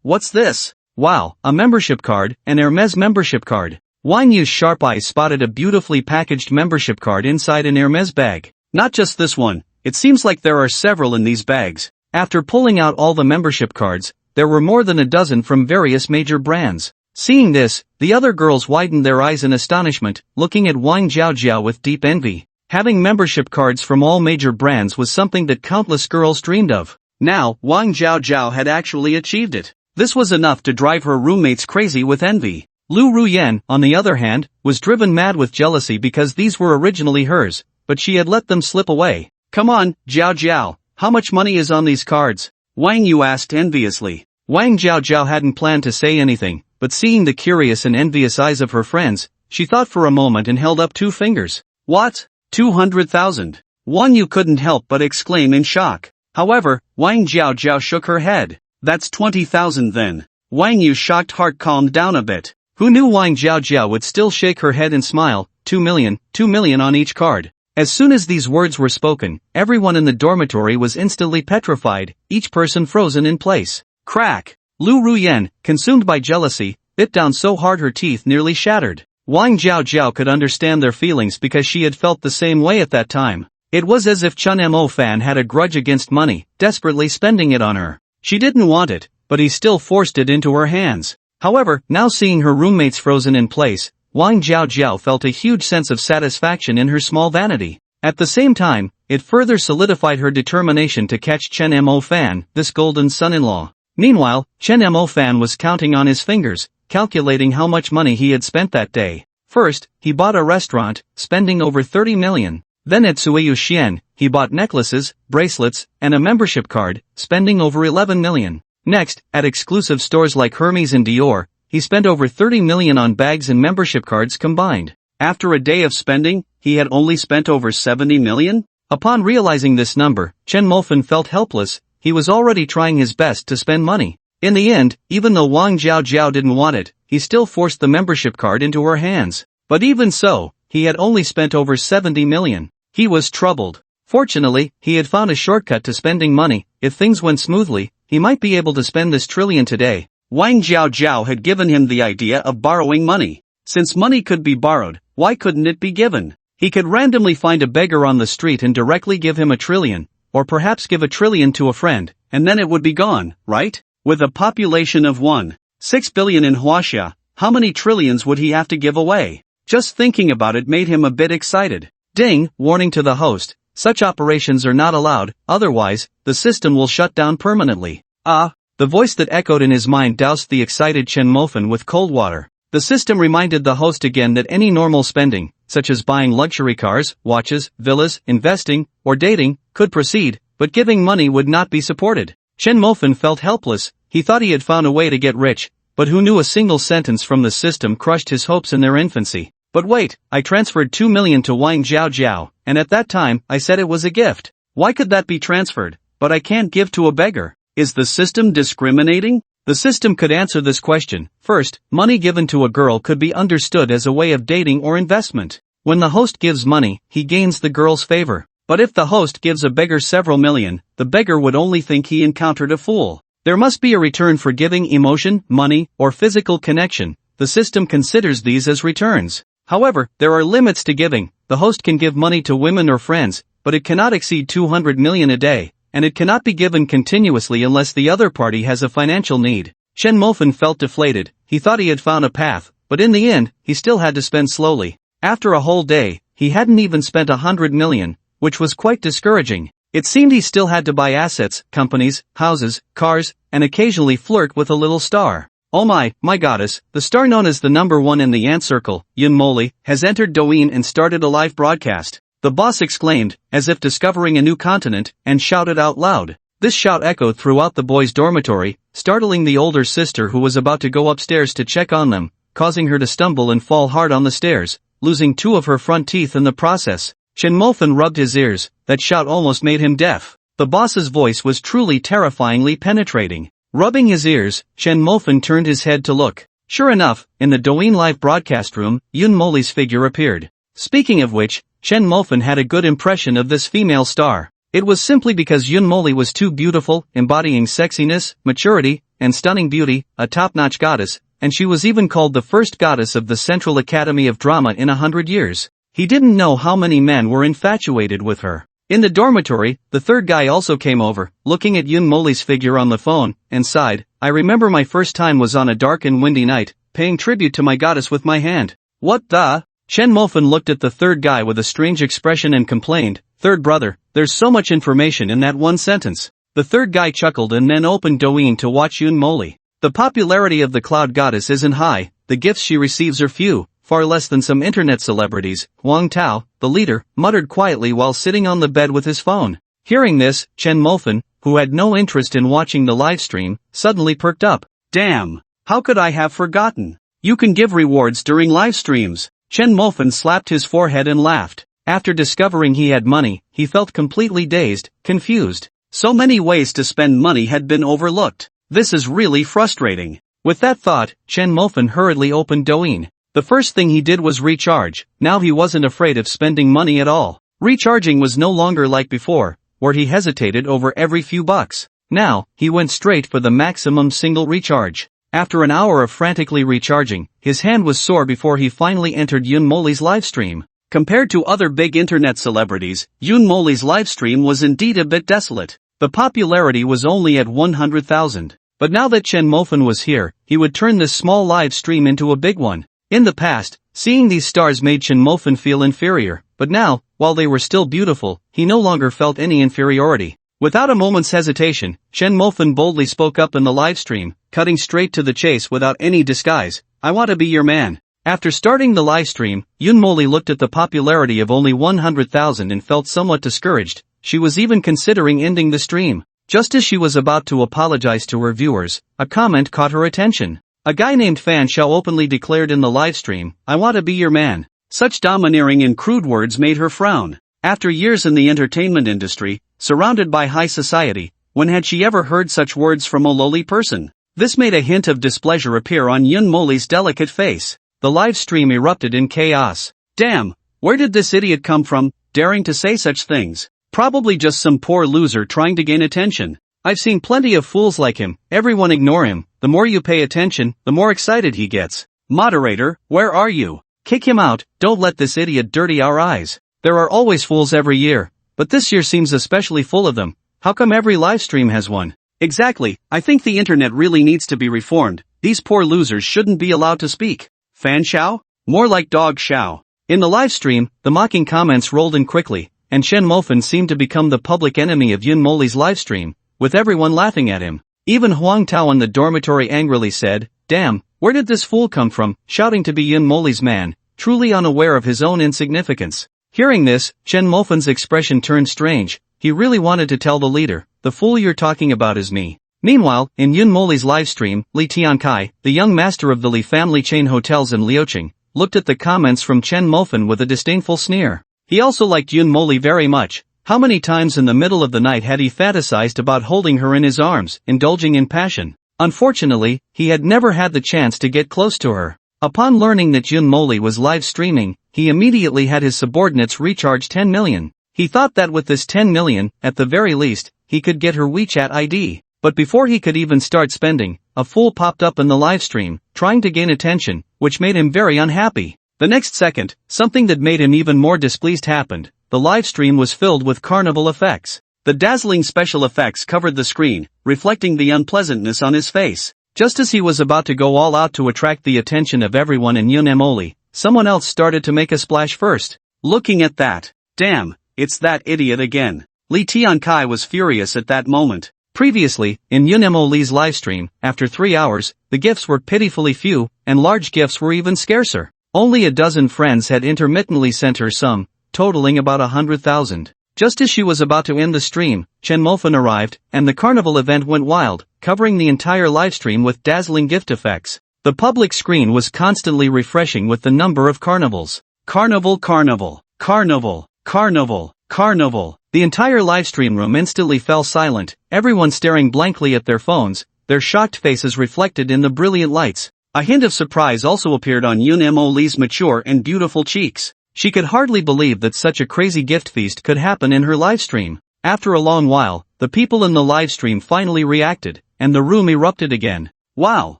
What's this? Wow, a membership card, an Hermes membership card. Wang Yu's sharp eyes spotted a beautifully packaged membership card inside an Hermes bag. Not just this one, it seems like there are several in these bags. After pulling out all the membership cards, there were more than a dozen from various major brands. Seeing this, the other girls widened their eyes in astonishment, looking at Wang Jiaojiao with deep envy. Having membership cards from all major brands was something that countless girls dreamed of. Now, Wang Jiaojiao had actually achieved it. This was enough to drive her roommates crazy with envy. Lu Ruyan, on the other hand, was driven mad with jealousy because these were originally hers, but she had let them slip away. Come on, Jiaojiao, how much money is on these cards? Wang Yu asked enviously. Wang Jiaojiao hadn't planned to say anything, but seeing the curious and envious eyes of her friends, she thought for a moment and held up 2 fingers. What? 200,000. Wang Yu couldn't help but exclaim in shock. However, Wang Jiaojiao shook her head. That's 20,000 then. Wang Yu's shocked heart calmed down a bit. Who knew Wang Jiaojiao would still shake her head and smile? 2 million on each card. As soon as these words were spoken, everyone in the dormitory was instantly petrified, each person frozen in place. Crack! Lu Ruyan, consumed by jealousy, bit down so hard her teeth nearly shattered. Wang Jiaojiao could understand their feelings because she had felt the same way at that time. It was as if Chun Mo Fan had a grudge against money, desperately spending it on her. She didn't want it, but he still forced it into her hands. However, now seeing her roommates frozen in place, Wang Jiaojiao felt a huge sense of satisfaction in her small vanity. At the same time, it further solidified her determination to catch Chen Mo Fan, this golden son-in-law. Meanwhile, Chen Mo Fan was counting on his fingers, calculating how much money he had spent that day. First, he bought a restaurant, spending over 30 million. Then at Suiyu Xian, he bought necklaces, bracelets, and a membership card, spending over 11 million. Next, at exclusive stores like Hermes and Dior, he spent over 30 million on bags and membership cards combined. After a day of spending, he had only spent over 70 million? Upon realizing this number, Chen Mofan felt helpless. He was already trying his best to spend money. In the end, even though Wang Jiaojiao didn't want it, he still forced the membership card into her hands. But even so, he had only spent over 70 million. He was troubled. Fortunately, he had found a shortcut to spending money. If things went smoothly, he might be able to spend this trillion today. Wang Jiaojiao had given him the idea of borrowing money. Since money could be borrowed, why couldn't it be given? He could randomly find a beggar on the street and directly give him a trillion, or perhaps give a trillion to a friend, and then it would be gone, right? With a population of 1.6 billion in Huaxia, how many trillions would he have to give away? Just thinking about it made him a bit excited. Ding, warning to the host, such operations are not allowed, otherwise, the system will shut down permanently. The voice that echoed in his mind doused the excited Chen Mofan with cold water. The system reminded the host again that any normal spending, such as buying luxury cars, watches, villas, investing, or dating, could proceed, but giving money would not be supported. Chen Mofan felt helpless. He thought he had found a way to get rich, but who knew a single sentence from the system crushed his hopes in their infancy. But wait, I transferred 2 million to Wang Jiaojiao, and at that time, I said it was a gift. Why could that be transferred, but I can't give to a beggar? Is the system discriminating? The system could answer this question. First, money given to a girl could be understood as a way of dating or investment. When the host gives money, he gains the girl's favor. But if the host gives a beggar several million, the beggar would only think he encountered a fool. There must be a return for giving emotion, money, or physical connection. The system considers these as returns. However, there are limits to giving. The host can give money to women or friends, but it cannot exceed 200 million a day, and it cannot be given continuously unless the other party has a financial need. Chen Mofan felt deflated. He thought he had found a path, but in the end, he still had to spend slowly. After a whole day, he hadn't even spent 100 million, which was quite discouraging. It seemed he still had to buy assets, companies, houses, cars, and occasionally flirt with a little star. Oh my goddess, the star known as the number 1 in the ant circle, Yun Moli, has entered Douyin and started a live broadcast. The boss exclaimed, as if discovering a new continent, and shouted out loud. This shout echoed throughout the boys' dormitory, startling the older sister who was about to go upstairs to check on them, causing her to stumble and fall hard on the stairs, losing 2 of her front teeth in the process. Chen Mofan rubbed his ears. That shout almost made him deaf. The boss's voice was truly terrifyingly penetrating. Rubbing his ears, Chen Mofan turned his head to look. Sure enough, in the Douyin live broadcast room, Yoon Moli's figure appeared. Speaking of which, Chen Mofan had a good impression of this female star. It was simply because Yoon Moli was too beautiful, embodying sexiness, maturity, and stunning beauty, a top-notch goddess, and she was even called the first goddess of the Central Academy of Drama in 100 years. He didn't know how many men were infatuated with her. In the dormitory, the third guy also came over, looking at Yoon Moli's figure on the phone, and sighed. I remember my first time was on a dark and windy night, paying tribute to my goddess with my hand. What the? Chen Mofan looked at the third guy with a strange expression and complained, Third brother, there's so much information in that one sentence. The third guy chuckled and then opened Douyin to watch Yoon Moli. The popularity of the cloud goddess isn't high, the gifts she receives are few, far less than some internet celebrities. Huang Tao, the leader, muttered quietly while sitting on the bed with his phone. Hearing this, Chen Mofan, who had no interest in watching the live stream, suddenly perked up. Damn! How could I have forgotten? You can give rewards during live streams. Chen Mofan slapped his forehead and laughed. After discovering he had money, he felt completely dazed, confused. So many ways to spend money had been overlooked. This is really frustrating. With that thought, Chen Mofan hurriedly opened Douyin. The first thing he did was recharge. Now he wasn't afraid of spending money at all. Recharging was no longer like before, where he hesitated over every few bucks. Now, he went straight for the maximum single recharge. After an hour of frantically recharging, his hand was sore before he finally entered Yoon Moli's livestream. Compared to other big internet celebrities, Yoon Moli's livestream was indeed a bit desolate. The popularity was only at 100,000. But now that Chen Mofan was here, he would turn this small live stream into a big one. In the past, seeing these stars made Chen Mofan feel inferior, but now, while they were still beautiful, he no longer felt any inferiority. Without a moment's hesitation, Chen Mofan boldly spoke up in the live stream, cutting straight to the chase without any disguise. I want to be your man. After starting the live stream, Yoon Moli looked at the popularity of only 100,000 and felt somewhat discouraged. She was even considering ending the stream. Just as she was about to apologize to her viewers, a comment caught her attention. A guy named Fan Xiao openly declared in the live stream, I want to be your man. Such domineering and crude words made her frown. After years in the entertainment industry, surrounded by high society, when had she ever heard such words from a lowly person? This made a hint of displeasure appear on Yoon Moli's delicate face. The live stream erupted in chaos. Damn, where did this idiot come from, daring to say such things? Probably just some poor loser trying to gain attention. I've seen plenty of fools like him, everyone ignore him. The more you pay attention, the more excited he gets. Moderator, where are you? Kick him out, don't let this idiot dirty our eyes. There are always fools every year, but this year seems especially full of them. How come every live stream has one? Exactly, I think the internet really needs to be reformed. These poor losers shouldn't be allowed to speak. Fan Xiao? More like Dog Xiao. In the live stream, the mocking comments rolled in quickly, and Chen Mofan seemed to become the public enemy of Yoon Moli's livestream, with everyone laughing at him. Even Huang Tao in the dormitory angrily said, Damn, where did this fool come from, shouting to be Yoon Moli's man, truly unaware of his own insignificance. Hearing this, Chen Mofan's expression turned strange. He really wanted to tell the leader, the fool you're talking about is me. Meanwhile, in Yoon Moli's livestream, Li Tiankai, the young master of the Li family chain hotels in Liuqing, looked at the comments from Chen Mofan with a disdainful sneer. He also liked Yoon Moli very much. How many times in the middle of the night had he fantasized about holding her in his arms, indulging in passion? Unfortunately, he had never had the chance to get close to her. Upon learning that Yoon Moli was live streaming, he immediately had his subordinates recharge 10 million. He thought that with this 10 million, at the very least, he could get her WeChat ID. But before he could even start spending, a fool popped up in the livestream, trying to gain attention, which made him very unhappy. The next second, something that made him even more displeased happened. The livestream was filled with carnival effects. The dazzling special effects covered the screen, reflecting the unpleasantness on his face. Just as he was about to go all out to attract the attention of everyone in Yoon Moli, someone else started to make a splash first. Looking at that. Damn, it's that idiot again. Li Tiankai was furious at that moment. Previously, in Yoon Moli's livestream, after 3 hours, the gifts were pitifully few, and large gifts were even scarcer. Only a dozen friends had intermittently sent her some, totaling about 100,000. Just as she was about to end the stream, Chen Mofan arrived, and the carnival event went wild, covering the entire livestream with dazzling gift effects. The public screen was constantly refreshing with the number of carnivals. Carnival, carnival, carnival, carnival, carnival. The entire livestream room instantly fell silent, everyone staring blankly at their phones. their shocked faces reflected in the brilliant lights. A hint of surprise also appeared on Mo Lee's mature and beautiful cheeks. She could hardly believe that such a crazy gift feast could happen in her livestream. After a long while, the people in the livestream finally reacted, and the room erupted again. Wow,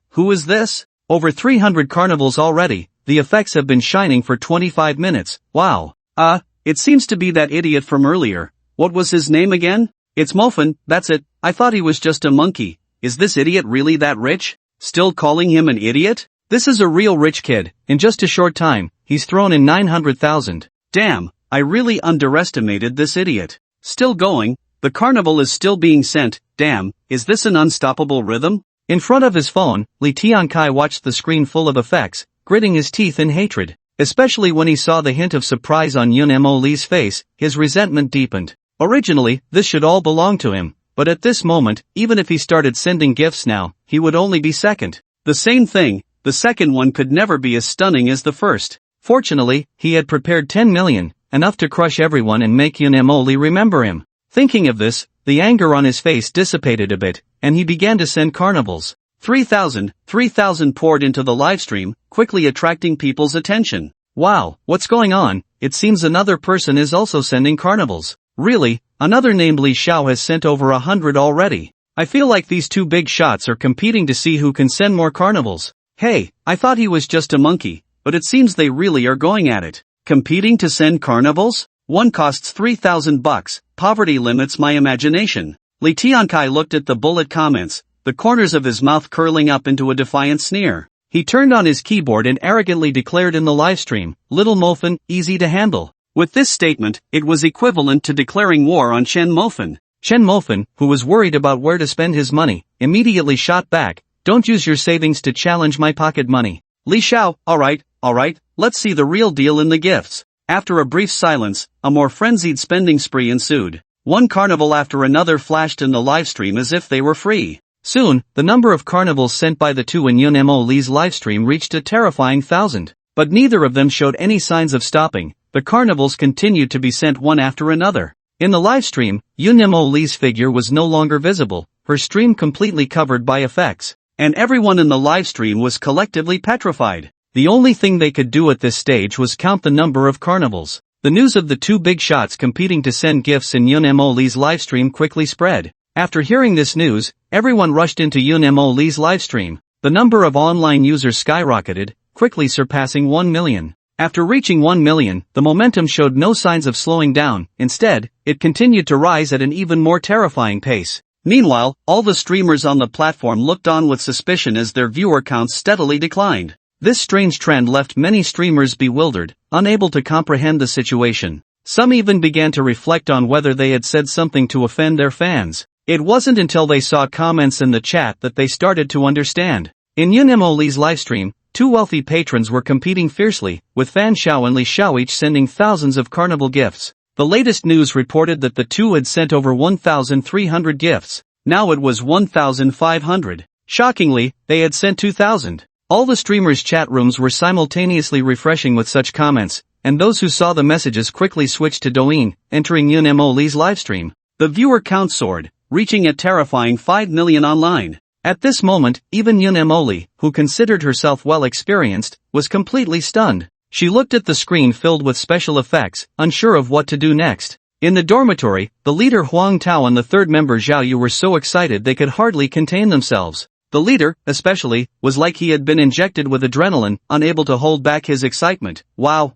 who is this? Over 300 carnivals already, the effects have been shining for 25 minutes, wow. It seems to be that idiot from earlier. What was his name again? It's Muffin, that's it, I thought he was just a monkey. Is this idiot really that rich? Still calling him an idiot? This is a real rich kid, in just a short time, he's thrown in 900,000. Damn, I really underestimated this idiot. Still going, the carnival is still being sent, damn, is this an unstoppable rhythm? In front of his phone, Lee Tian-kai watched the screen full of effects, gritting his teeth in hatred. Especially when he saw the hint of surprise on Mo Lee's face, his resentment deepened. Originally, this should all belong to him, but at this moment, even if he started sending gifts now, he would only be second. The same thing, the second one could never be as stunning as the first. Fortunately, he had prepared 10 million, enough to crush everyone and make Mo Lee remember him. Thinking of this, the anger on his face dissipated a bit, and he began to send carnivals. 3,000 poured into the livestream, quickly attracting people's attention. Wow, what's going on? It seems another person is also sending carnivals. Really, another named Li Xiao has sent over 100 already. I feel like these two big shots are competing to see who can send more carnivals. Hey, I thought he was just a monkey, but it seems they really are going at it. Competing to send carnivals? One costs 3,000 bucks, poverty limits my imagination. Li Tian-kai looked at the bullet comments, the corners of his mouth curling up into a defiant sneer. He turned on his keyboard and arrogantly declared in the livestream, "Little Mofin, easy to handle." With this statement, it was equivalent to declaring war on Chen Mofin. Chen Mofin, who was worried about where to spend his money, immediately shot back, "Don't use your savings to challenge my pocket money." Li Xiao, alright, let's see the real deal in the gifts. After a brief silence, a more frenzied spending spree ensued. One carnival after another flashed in the livestream as if they were free. Soon, the number of carnivals sent by the two in Mo Lee's livestream reached a terrifying 1,000. But neither of them showed any signs of stopping. The carnivals continued to be sent one after another. In the livestream, Mo Lee's figure was no longer visible, her stream completely covered by effects. And everyone in the livestream was collectively petrified. The only thing they could do at this stage was count the number of carnivals. The news of the two big shots competing to send gifts in Mo Lee's livestream quickly spread. After hearing this news, everyone rushed into Mo Lee's livestream. The number of online users skyrocketed, quickly surpassing 1 million. After reaching 1 million, the momentum showed no signs of slowing down. Instead, it continued to rise at an even more terrifying pace. Meanwhile, all the streamers on the platform looked on with suspicion as their viewer counts steadily declined. This strange trend left many streamers bewildered, unable to comprehend the situation. Some even began to reflect on whether they had said something to offend their fans. It wasn't until they saw comments in the chat that they started to understand. In Mo Lee's livestream, two wealthy patrons were competing fiercely, with Fan Xiao and Li Xiao each sending thousands of carnival gifts. The latest news reported that the two had sent over 1,300 gifts. Now it was 1,500. Shockingly, they had sent 2,000. All the streamers' chat rooms were simultaneously refreshing with such comments, and those who saw the messages quickly switched to Douyin, entering Mo Lee's livestream. The viewer count soared, reaching a terrifying 5 million online. At this moment, even Mo Lee, who considered herself well experienced, was completely stunned. She looked at the screen filled with special effects, unsure of what to do next. In the dormitory, the leader Huang Tao and the third member Zhao Yu were so excited they could hardly contain themselves. The leader, especially, was like he had been injected with adrenaline, unable to hold back his excitement. Wow,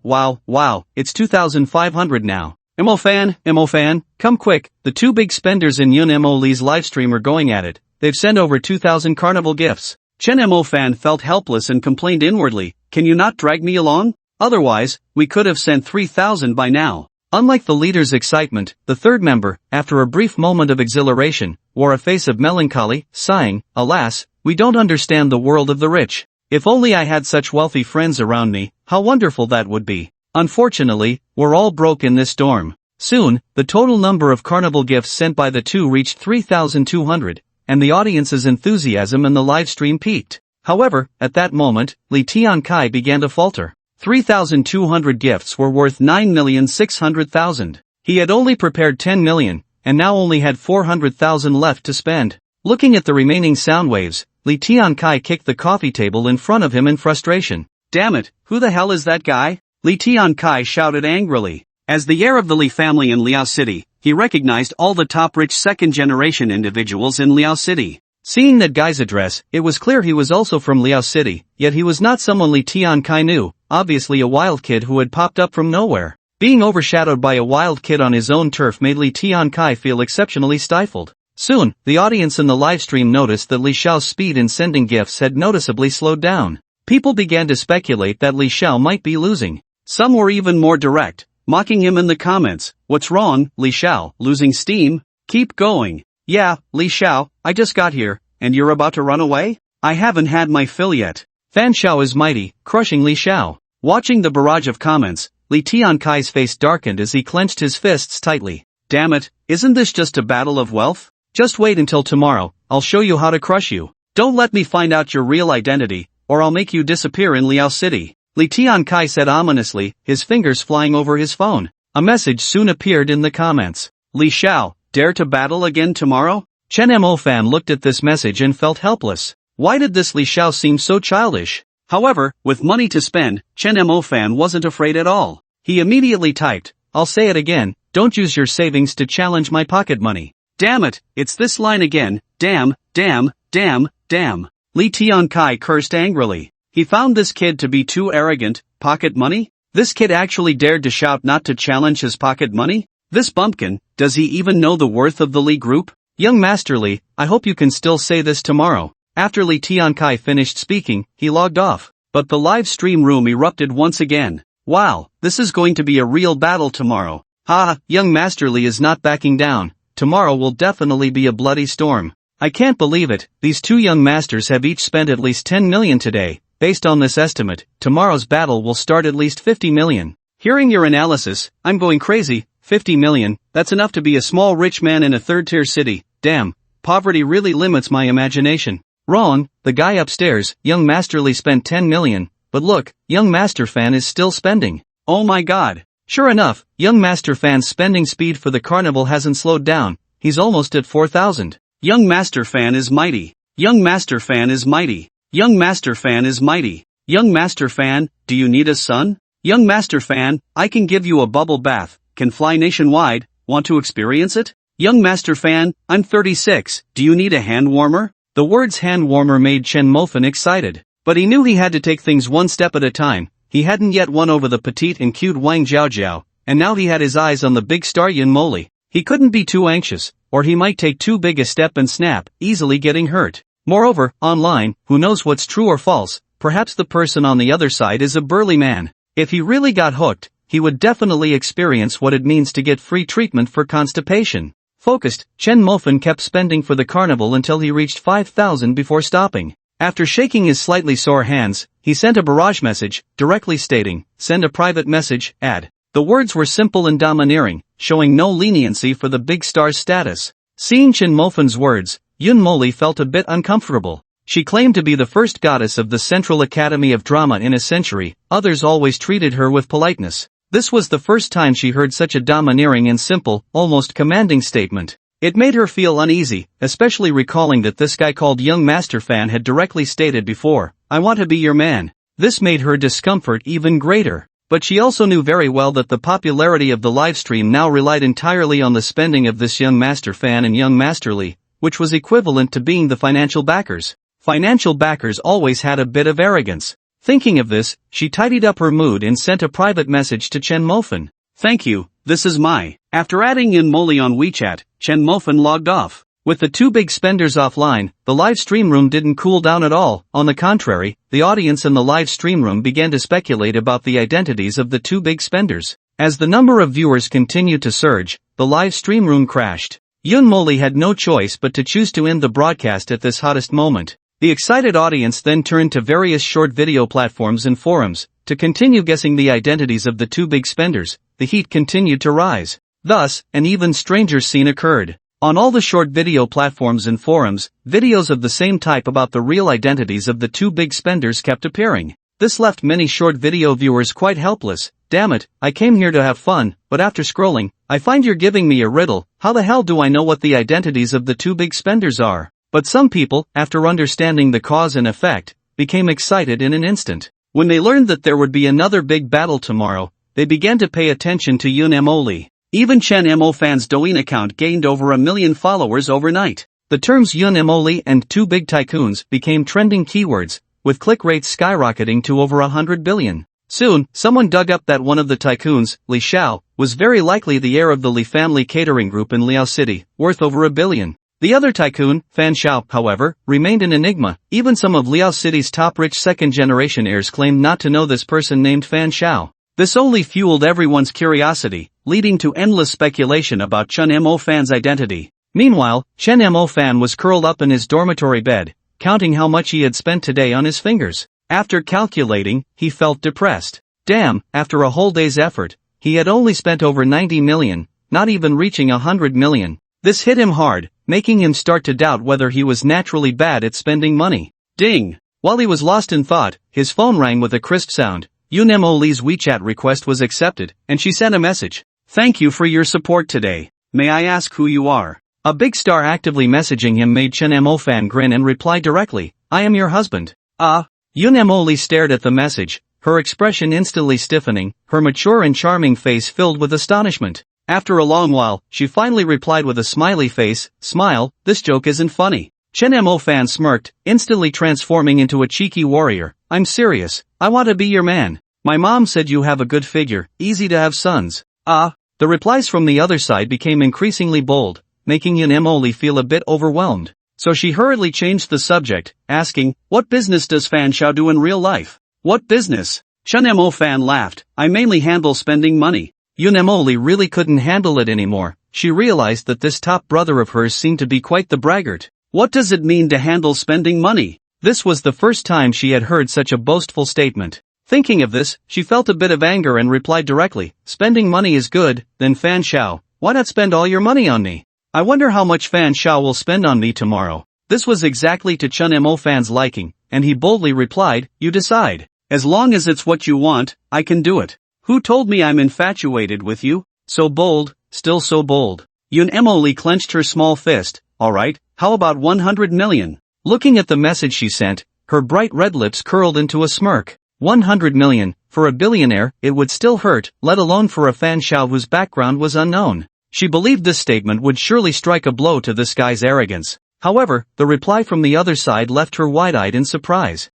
it's 2,500 now. Mo fan, come quick, the two big spenders in Mo Lee's livestream are going at it. They've sent over 2,000 carnival gifts. Chen Mo fan felt helpless and complained inwardly, "Can you not drag me along? Otherwise, we could have sent 3,000 by now." Unlike the leader's excitement, the third member, after a brief moment of exhilaration, wore a face of melancholy, sighing, "Alas, we don't understand the world of the rich. If only I had such wealthy friends around me, how wonderful that would be. Unfortunately, we're all broke in this dorm." Soon, the total number of carnival gifts sent by the two reached 3,200, and the audience's enthusiasm in the livestream peaked. However, at that moment, Li Tian-kai began to falter. 3,200 gifts were worth 9,600,000. He had only prepared 10 million, and now only had 400,000 left to spend. Looking at the remaining sound waves, Lee Tian-kai kicked the coffee table in front of him in frustration. Damn it, who the hell is that guy? Lee Tian-kai shouted angrily. As the heir of the Lee family in Liao City, he recognized all the top rich second-generation individuals in Liao City. Seeing that guy's address, it was clear he was also from Liao City, yet he was not someone Lee Tian-kai knew, obviously a wild kid who had popped up from nowhere. Being overshadowed by a wild kid on his own turf made Lee Tian-kai feel exceptionally stifled. Soon, the audience in the livestream noticed that Li Xiao's speed in sending gifts had noticeably slowed down. People began to speculate that Li Xiao might be losing. Some were even more direct, mocking him in the comments. What's wrong, Li Xiao, losing steam? Keep going. Yeah, Li Xiao, I just got here, and you're about to run away? I haven't had my fill yet. Fan Xiao is mighty, crushing Li Xiao. Watching the barrage of comments, Li Tian-kai's face darkened as he clenched his fists tightly. Damn it, isn't this just a battle of wealth? Just wait until tomorrow, I'll show you how to crush you. Don't let me find out your real identity, or I'll make you disappear in Liao City. Li Tian-kai said ominously, his fingers flying over his phone. A message soon appeared in the comments. Li Xiao, dare to battle again tomorrow? Chen Mo fan looked at this message and felt helpless. Why did this Li Xiao seem so childish? However, with money to spend, Chen Mo fan wasn't afraid at all. He immediately typed, I'll say it again, don't use your savings to challenge my pocket money. Damn it, it's this line again, damn, damn, damn, damn. Li Tian-kai cursed angrily. He found this kid to be too arrogant. Pocket money? This kid actually dared to shout not to challenge his pocket money? This bumpkin, does he even know the worth of the Li group? Young Master Li, I hope you can still say this tomorrow. After Li Tian-kai finished speaking, he logged off. But the live stream room erupted once again. Wow, this is going to be a real battle tomorrow. Ha, young Master Li is not backing down. Tomorrow will definitely be a bloody storm. I can't believe it, these two young masters have each spent at least 10 million today. Based on this estimate, tomorrow's battle will start at least 50 million. Hearing your analysis, I'm going crazy. 50 million, that's enough to be a small rich man in a third-tier city. Damn, poverty really limits my imagination. Wrong, the guy upstairs, young Master Li spent 10 million. But look, young Master Fan is still spending. Oh my god. Sure enough, young Master Fan's spending speed for the carnival hasn't slowed down. He's almost at 4,000. Young Master Fan is mighty. Young Master Fan is mighty. Young Master Fan is mighty. Young Master Fan, do you need a son? Young Master Fan, I can give you a bubble bath, can fly nationwide, want to experience it? Young Master Fan, I'm 36, do you need a hand warmer? The words hand warmer made Chen Mofan excited. But he knew he had to take things one step at a time. He hadn't yet won over the petite and cute Wang Jiaojiao, and now he had his eyes on the big star Yin Moli. He couldn't be too anxious, or he might take too big a step and snap, easily getting hurt. Moreover, online, who knows what's true or false, perhaps the person on the other side is a burly man. If he really got hooked, he would definitely experience what it means to get free treatment for constipation. Focused, Chen Mofan kept spending for the carnival until he reached 5,000 before stopping. After shaking his slightly sore hands, he sent a barrage message, directly stating, send a private message, add. The words were simple and domineering, showing no leniency for the big star's status. Seeing Chen Mofan's words, Yun Moli felt a bit uncomfortable. She claimed to be the first goddess of the Central Academy of Drama in a century, others always treated her with politeness. This was the first time she heard such a domineering and simple, almost commanding statement. It made her feel uneasy, especially recalling that this guy called Young Master Fan had directly stated before, I want to be your man. This made her discomfort even greater. But she also knew very well that the popularity of the livestream now relied entirely on the spending of this Young Master Fan and Young Master Li, which was equivalent to being the financial backers. Financial backers always had a bit of arrogance. Thinking of this, she tidied up her mood and sent a private message to Chen Mofan. Thank you, this is my. After adding in Moli on WeChat, Chen Mofan logged off. With the two big spenders offline, the live stream room didn't cool down at all. On the contrary, the audience in the live stream room began to speculate about the identities of the two big spenders. As the number of viewers continued to surge, the live stream room crashed. Yun Moli had no choice but to choose to end the broadcast at this hottest moment. The excited audience then turned to various short video platforms and forums to continue guessing the identities of the two big spenders. The heat continued to rise. Thus, an even stranger scene occurred. On all the short video platforms and forums, videos of the same type about the real identities of the two big spenders kept appearing. This left many short video viewers quite helpless. Damn it, I came here to have fun, but after scrolling, I find you're giving me a riddle. How the hell do I know what the identities of the two big spenders are? But some people, after understanding the cause and effect, became excited in an instant. When they learned that there would be another big battle tomorrow, they began to pay attention to Yoon Mo. Even Chen Mo Fan's Douyin account gained over 1 million followers overnight. The terms Yoon Mo and two big tycoons became trending keywords, with click rates skyrocketing to over 100 billion. Soon, someone dug up that one of the tycoons, Li Xiao, was very likely the heir of the Li family catering group in Liao City, worth over 1 billion. The other tycoon, Fan Xiao, however, remained an enigma. Even some of Liao City's top rich second-generation heirs claimed not to know this person named Fan Xiao. This only fueled everyone's curiosity, leading to endless speculation about Chen Mo Fan's identity. Meanwhile, Chen Mo Fan was curled up in his dormitory bed, counting how much he had spent today on his fingers. After calculating, he felt depressed. Damn, after a whole day's effort, he had only spent over 90 million, not even reaching 100 million. This hit him hard, making him start to doubt whether he was naturally bad at spending money. Ding! While he was lost in thought, his phone rang with a crisp sound. Yoon Mo's WeChat request was accepted, and she sent a message. Thank you for your support today. May I ask who you are? A big star actively messaging him made Chen Mo Fan grin and reply directly, I am your husband. Yoon Mo stared at the message, her expression instantly stiffening, her mature and charming face filled with astonishment. After a long while, she finally replied with a smiley face, smile, this joke isn't funny. Chen Mo Fan smirked, instantly transforming into a cheeky warrior. I'm serious, I want to be your man. My mom said you have a good figure, easy to have sons. The replies from the other side became increasingly bold, making Yoon Mo feel a bit overwhelmed. So she hurriedly changed the subject, asking, what business does Fan Xiao do in real life? What business? Chen Mo Fan laughed, I mainly handle spending money. Yoon Mo really couldn't handle it anymore. She realized that this top brother of hers seemed to be quite the braggart. What does it mean to handle spending money? This was the first time she had heard such a boastful statement. Thinking of this, she felt a bit of anger and replied directly, spending money is good, then Fan Xiao, why not spend all your money on me? I wonder how much Fan Xiao will spend on me tomorrow. This was exactly to Chen Mo Fan's liking, and he boldly replied, you decide. As long as it's what you want, I can do it. Who told me I'm infatuated with you? So bold, still so bold. Yoon Mo clenched her small fist, alright, how about 100 million? Looking at the message she sent, her bright red lips curled into a smirk. 100 million, for a billionaire, it would still hurt, let alone for a Fan Xiao whose background was unknown. She believed this statement would surely strike a blow to this guy's arrogance. However, the reply from the other side left her wide-eyed in surprise.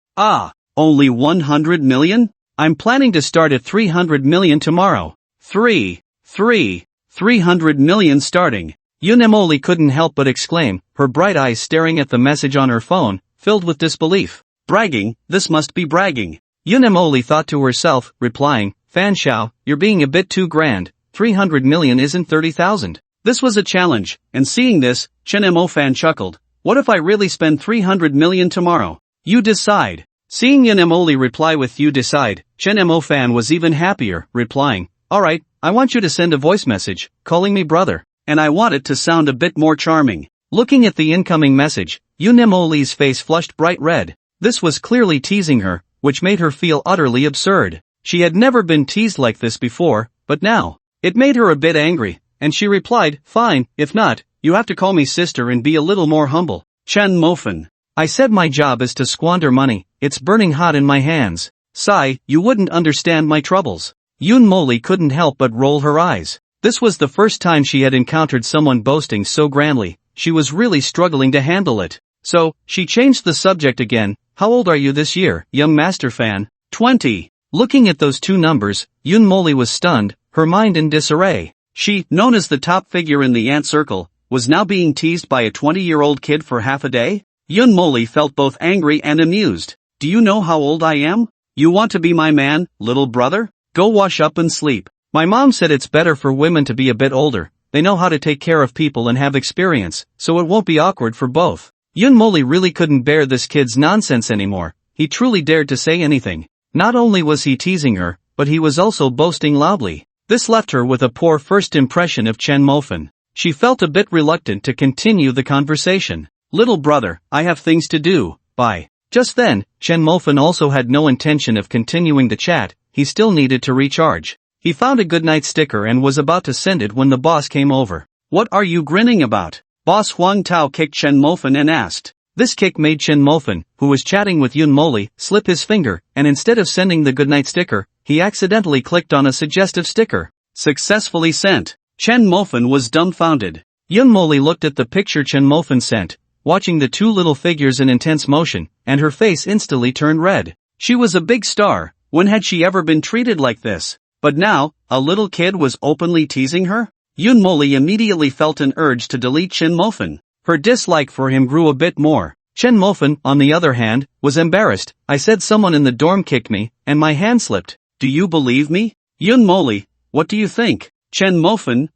Only 100 million? I'm planning to start at 300 million tomorrow. 300 million starting. Yoon Mo couldn't help but exclaim, her bright eyes staring at the message on her phone, filled with disbelief. Bragging, this must be bragging. Yoon Mo thought to herself, replying, Fan Xiao, you're being a bit too grand, 300 million isn't 30,000. This was a challenge, and seeing this, Chen Mo Fan chuckled. What if I really spend 300 million tomorrow? You decide. Seeing Yoon Mo reply with you decide, Chen Mo Fan was even happier, replying, alright, I want you to send a voice message, calling me brother, and I want it to sound a bit more charming. Looking at the incoming message, Yoon Mo's face flushed bright red. This was clearly teasing her, which made her feel utterly absurd. She had never been teased like this before, but now, it made her a bit angry, and she replied, fine, if not, you have to call me sister and be a little more humble. Chen Mo Fan. I said my job is to squander money, it's burning hot in my hands. Sigh, you wouldn't understand my troubles. Yoon Mo couldn't help but roll her eyes. This was the first time she had encountered someone boasting so grandly, she was really struggling to handle it. So, she changed the subject again. How old are you this year, young master fan? 20. Looking at those two numbers, Yoon Mo was stunned, her mind in disarray. She, known as the top figure in the ant circle, was now being teased by a 20-year-old kid for half a day? Yoon Mo felt both angry and amused. Do you know how old I am? You want to be my man, little brother? Go wash up and sleep. My mom said it's better for women to be a bit older, they know how to take care of people and have experience, so it won't be awkward for both. Yoon Mo really couldn't bear this kid's nonsense anymore. He truly dared to say anything. Not only was he teasing her, but he was also boasting loudly. This left her with a poor first impression of Chen Mo Fan. She felt a bit reluctant to continue the conversation. Little brother, I have things to do, bye. Just then, Chen Mo Fan also had no intention of continuing the chat, he still needed to recharge. He found a goodnight sticker and was about to send it when the boss came over. What are you grinning about? Boss Huang Tao kicked Chen Mofan and asked. This kick made Chen Mofan, who was chatting with Yun Moli, slip his finger, and instead of sending the goodnight sticker, he accidentally clicked on a suggestive sticker. Successfully sent. Chen Mofan was dumbfounded. Yun Moli looked at the picture Chen Mofan sent, watching the two little figures in intense motion, and her face instantly turned red. She was a big star. When had she ever been treated like this? But now, a little kid was openly teasing her? Yun Moli immediately felt an urge to delete Chen Mofan. Her dislike for him grew a bit more. Chen Mofan, on the other hand, was embarrassed. I said someone in the dorm kicked me, and my hand slipped. Do you believe me? Yun Moli, what do you think? Chen Mofan,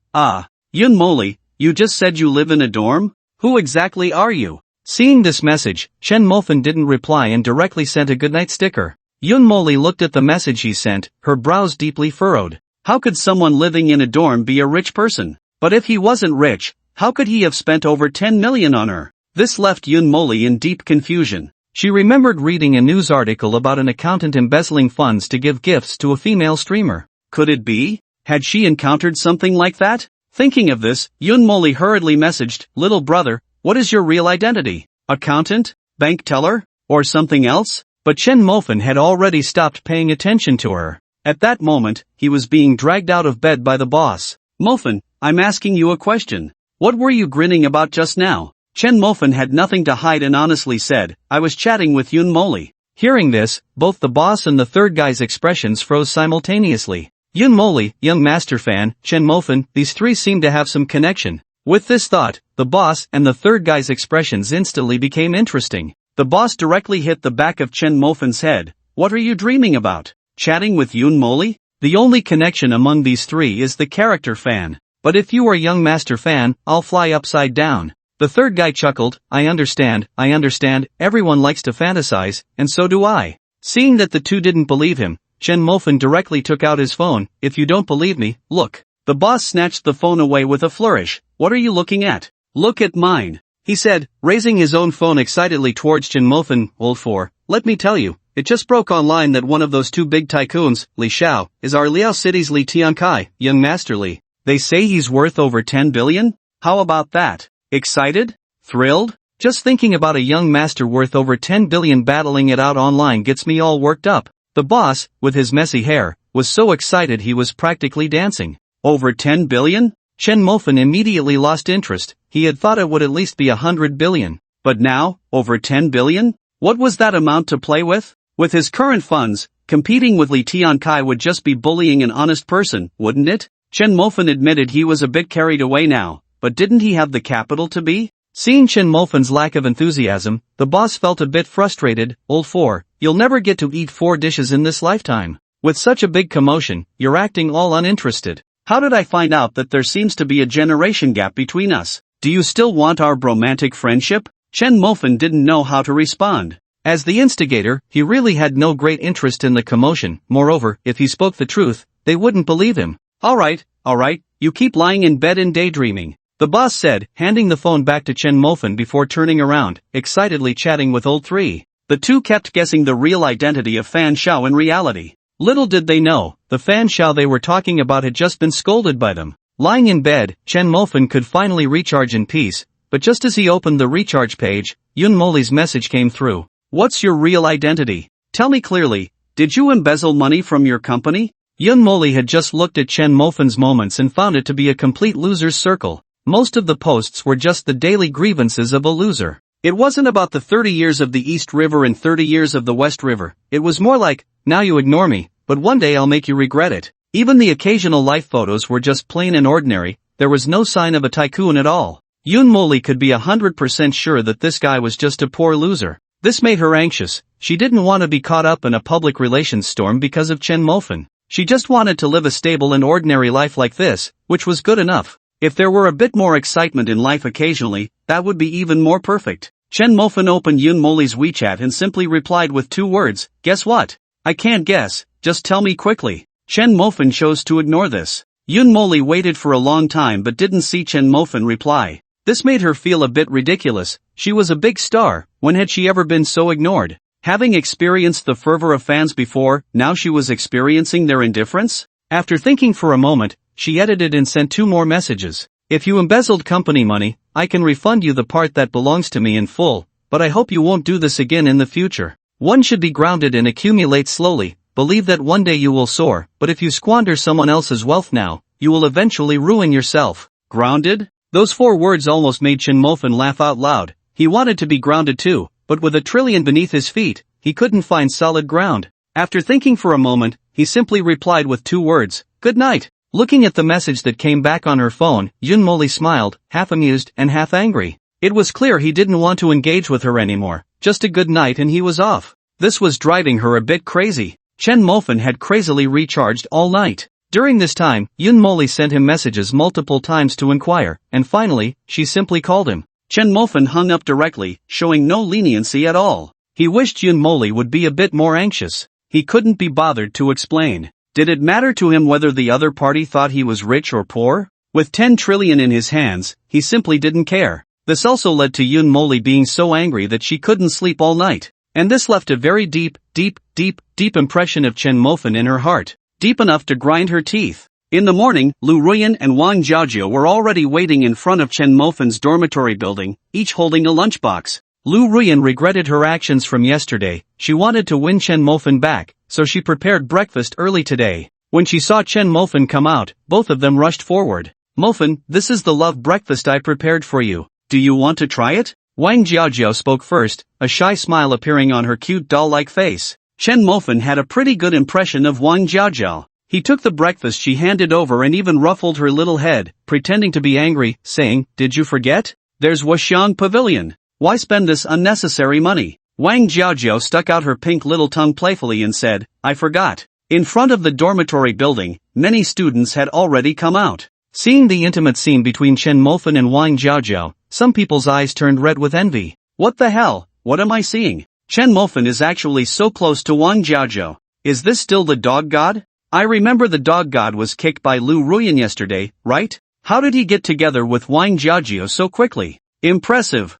Yun Moli, you just said you live in a dorm? Who exactly are you? Seeing this message, Chen Mofan didn't reply and directly sent a goodnight sticker. Yun Moli looked at the message he sent, her brows deeply furrowed. How could someone living in a dorm be a rich person? But if he wasn't rich, how could he have spent over 10 million on her? This left Yun Moli in deep confusion. She remembered reading a news article about an accountant embezzling funds to give gifts to a female streamer. Could it be? Had she encountered something like that? Thinking of this, Yun Moli hurriedly messaged, "Little brother, what is your real identity? Accountant? Bank teller? Or something else?" But Chen Mofan had already stopped paying attention to her. At that moment, he was being dragged out of bed by the boss. "Mofan, I'm asking you a question. What were you grinning about just now?" Chen Mofan had nothing to hide and honestly said, "I was chatting with Yun Moli." Hearing this, both the boss and the third guy's expressions froze simultaneously. Yun Moli, young master fan, Chen Mofan, these three seemed to have some connection. With this thought, the boss and the third guy's expressions instantly became interesting. The boss directly hit the back of Chen Mofan's head. "What are you dreaming about? Chatting with Yun Moli? The only connection among these three is the character fan. But if you are young master fan, I'll fly upside down." The third guy chuckled, I understand, everyone likes to fantasize, and so do I." Seeing that the two didn't believe him, Chen Mofan directly took out his phone. "If you don't believe me, look." The boss snatched the phone away with a flourish. "What are you looking at?" "Look at mine," he said, raising his own phone excitedly towards Chen Mofan. "Old 4, let me tell you, it just broke online that one of those two big tycoons, Li Xiao, is our Liao City's Li Tiankai, young master Li. They say he's worth over 10 billion? How about that? Excited? Thrilled? Just thinking about a young master worth over 10 billion battling it out online gets me all worked up." The boss, with his messy hair, was so excited he was practically dancing. Over 10 billion? Chen Mofan immediately lost interest. He had thought it would at least be 100 billion. But now, over 10 billion? What was that amount to play with? With his current funds, competing with Li Tiankai would just be bullying an honest person, wouldn't it? Chen Mofan admitted he was a bit carried away now, but didn't he have the capital to be? Seeing Chen Mofan's lack of enthusiasm, the boss felt a bit frustrated. "Old 4, you'll never get to eat 4 dishes in this lifetime. With such a big commotion, you're acting all uninterested. How did I find out that there seems to be a generation gap between us? Do you still want our bromantic friendship?" Chen Mofan didn't know how to respond. As the instigator, he really had no great interest in the commotion. Moreover, if he spoke the truth, they wouldn't believe him. All right, you keep lying in bed and daydreaming," the boss said, handing the phone back to Chen Mofan before turning around, excitedly chatting with old 3. The two kept guessing the real identity of Fan Xiao in reality. Little did they know, the Fan Xiao they were talking about had just been scolded by them. Lying in bed, Chen Mofan could finally recharge in peace, but just as he opened the recharge page, Yun Moli's message came through. "What's your real identity? Tell me clearly, did you embezzle money from your company?" Yun Moli had just looked at Chen Mofan's moments and found it to be a complete loser's circle. Most of the posts were just the daily grievances of a loser. It wasn't about the 30 years of the East River and 30 years of the West River. It was more like, now you ignore me, but one day I'll make you regret it. Even the occasional life photos were just plain and ordinary. There was no sign of a tycoon at all. Yun Moli could be 100% sure that this guy was just a poor loser. This made her anxious. She didn't want to be caught up in a public relations storm because of Chen Mofan. She just wanted to live a stable and ordinary life like this, which was good enough. If there were a bit more excitement in life occasionally, that would be even more perfect. Chen Mofan opened Yun Moli's WeChat and simply replied with 2 words, "Guess what? I can't guess, just tell me quickly." Chen Mofan chose to ignore this. Yun Moli waited for a long time but didn't see Chen Mofan reply. This made her feel a bit ridiculous. She was a big star. When had she ever been so ignored? Having experienced the fervor of fans before, now she was experiencing their indifference? After thinking for a moment, she edited and sent 2 more messages. If you embezzled company money, I can refund you the part that belongs to me in full, but I hope you won't do this again in the future. One should be grounded and accumulate slowly, believe that one day you will soar, but if you squander someone else's wealth now, you will eventually ruin yourself. Grounded? Those 4 words almost made Chin Mofun laugh out loud. He wanted to be grounded too, but with a trillion beneath his feet, he couldn't find solid ground. After thinking for a moment, he simply replied with 2 words, "Good night." Looking at the message that came back on her phone, Yunmoli smiled, half amused and half angry. It was clear he didn't want to engage with her anymore, just a good night and he was off. This was driving her a bit crazy. Chen Mofun had crazily recharged all night. During this time, Yunmoli sent him messages multiple times to inquire, and finally, she simply called him. Chen Mofun hung up directly, showing no leniency at all. He wished Yunmoli would be a bit more anxious. He couldn't be bothered to explain. Did it matter to him whether the other party thought he was rich or poor? With 10 trillion in his hands, he simply didn't care. This also led to Yunmoli being so angry that she couldn't sleep all night. And this left a very deep impression of Chen Mofun in her heart. Deep enough to grind her teeth. In the morning, Lu Ruyan and Wang Jiaojiao were already waiting in front of Chen Mofun's dormitory building, each holding a lunchbox. Lu Ruyan regretted her actions from yesterday. She wanted to win Chen Mofun back, so she prepared breakfast early today. When she saw Chen Mofun come out, both of them rushed forward. "Mofun, this is the love breakfast I prepared for you. Do you want to try it?" Wang Jiaojiao spoke first, a shy smile appearing on her cute doll-like face. Chen Mofun had a pretty good impression of Wang Jiaojiao. He took the breakfast she handed over and even ruffled her little head, pretending to be angry, saying, "Did you forget? There's Wuxiang Pavilion. Why spend this unnecessary money?" Wang Jiaojiao stuck out her pink little tongue playfully and said, "I forgot." In front of the dormitory building, many students had already come out. Seeing the intimate scene between Chen Mofun and Wang Jiaojiao, some people's eyes turned red with envy. What the hell? What am I seeing? Chen Mofun is actually so close to Wang Jiaojiao. Is this still the dog god? I remember the dog god was kicked by Lu Ruyan yesterday, right? How did he get together with Wang Jiaojiao so quickly? Impressive.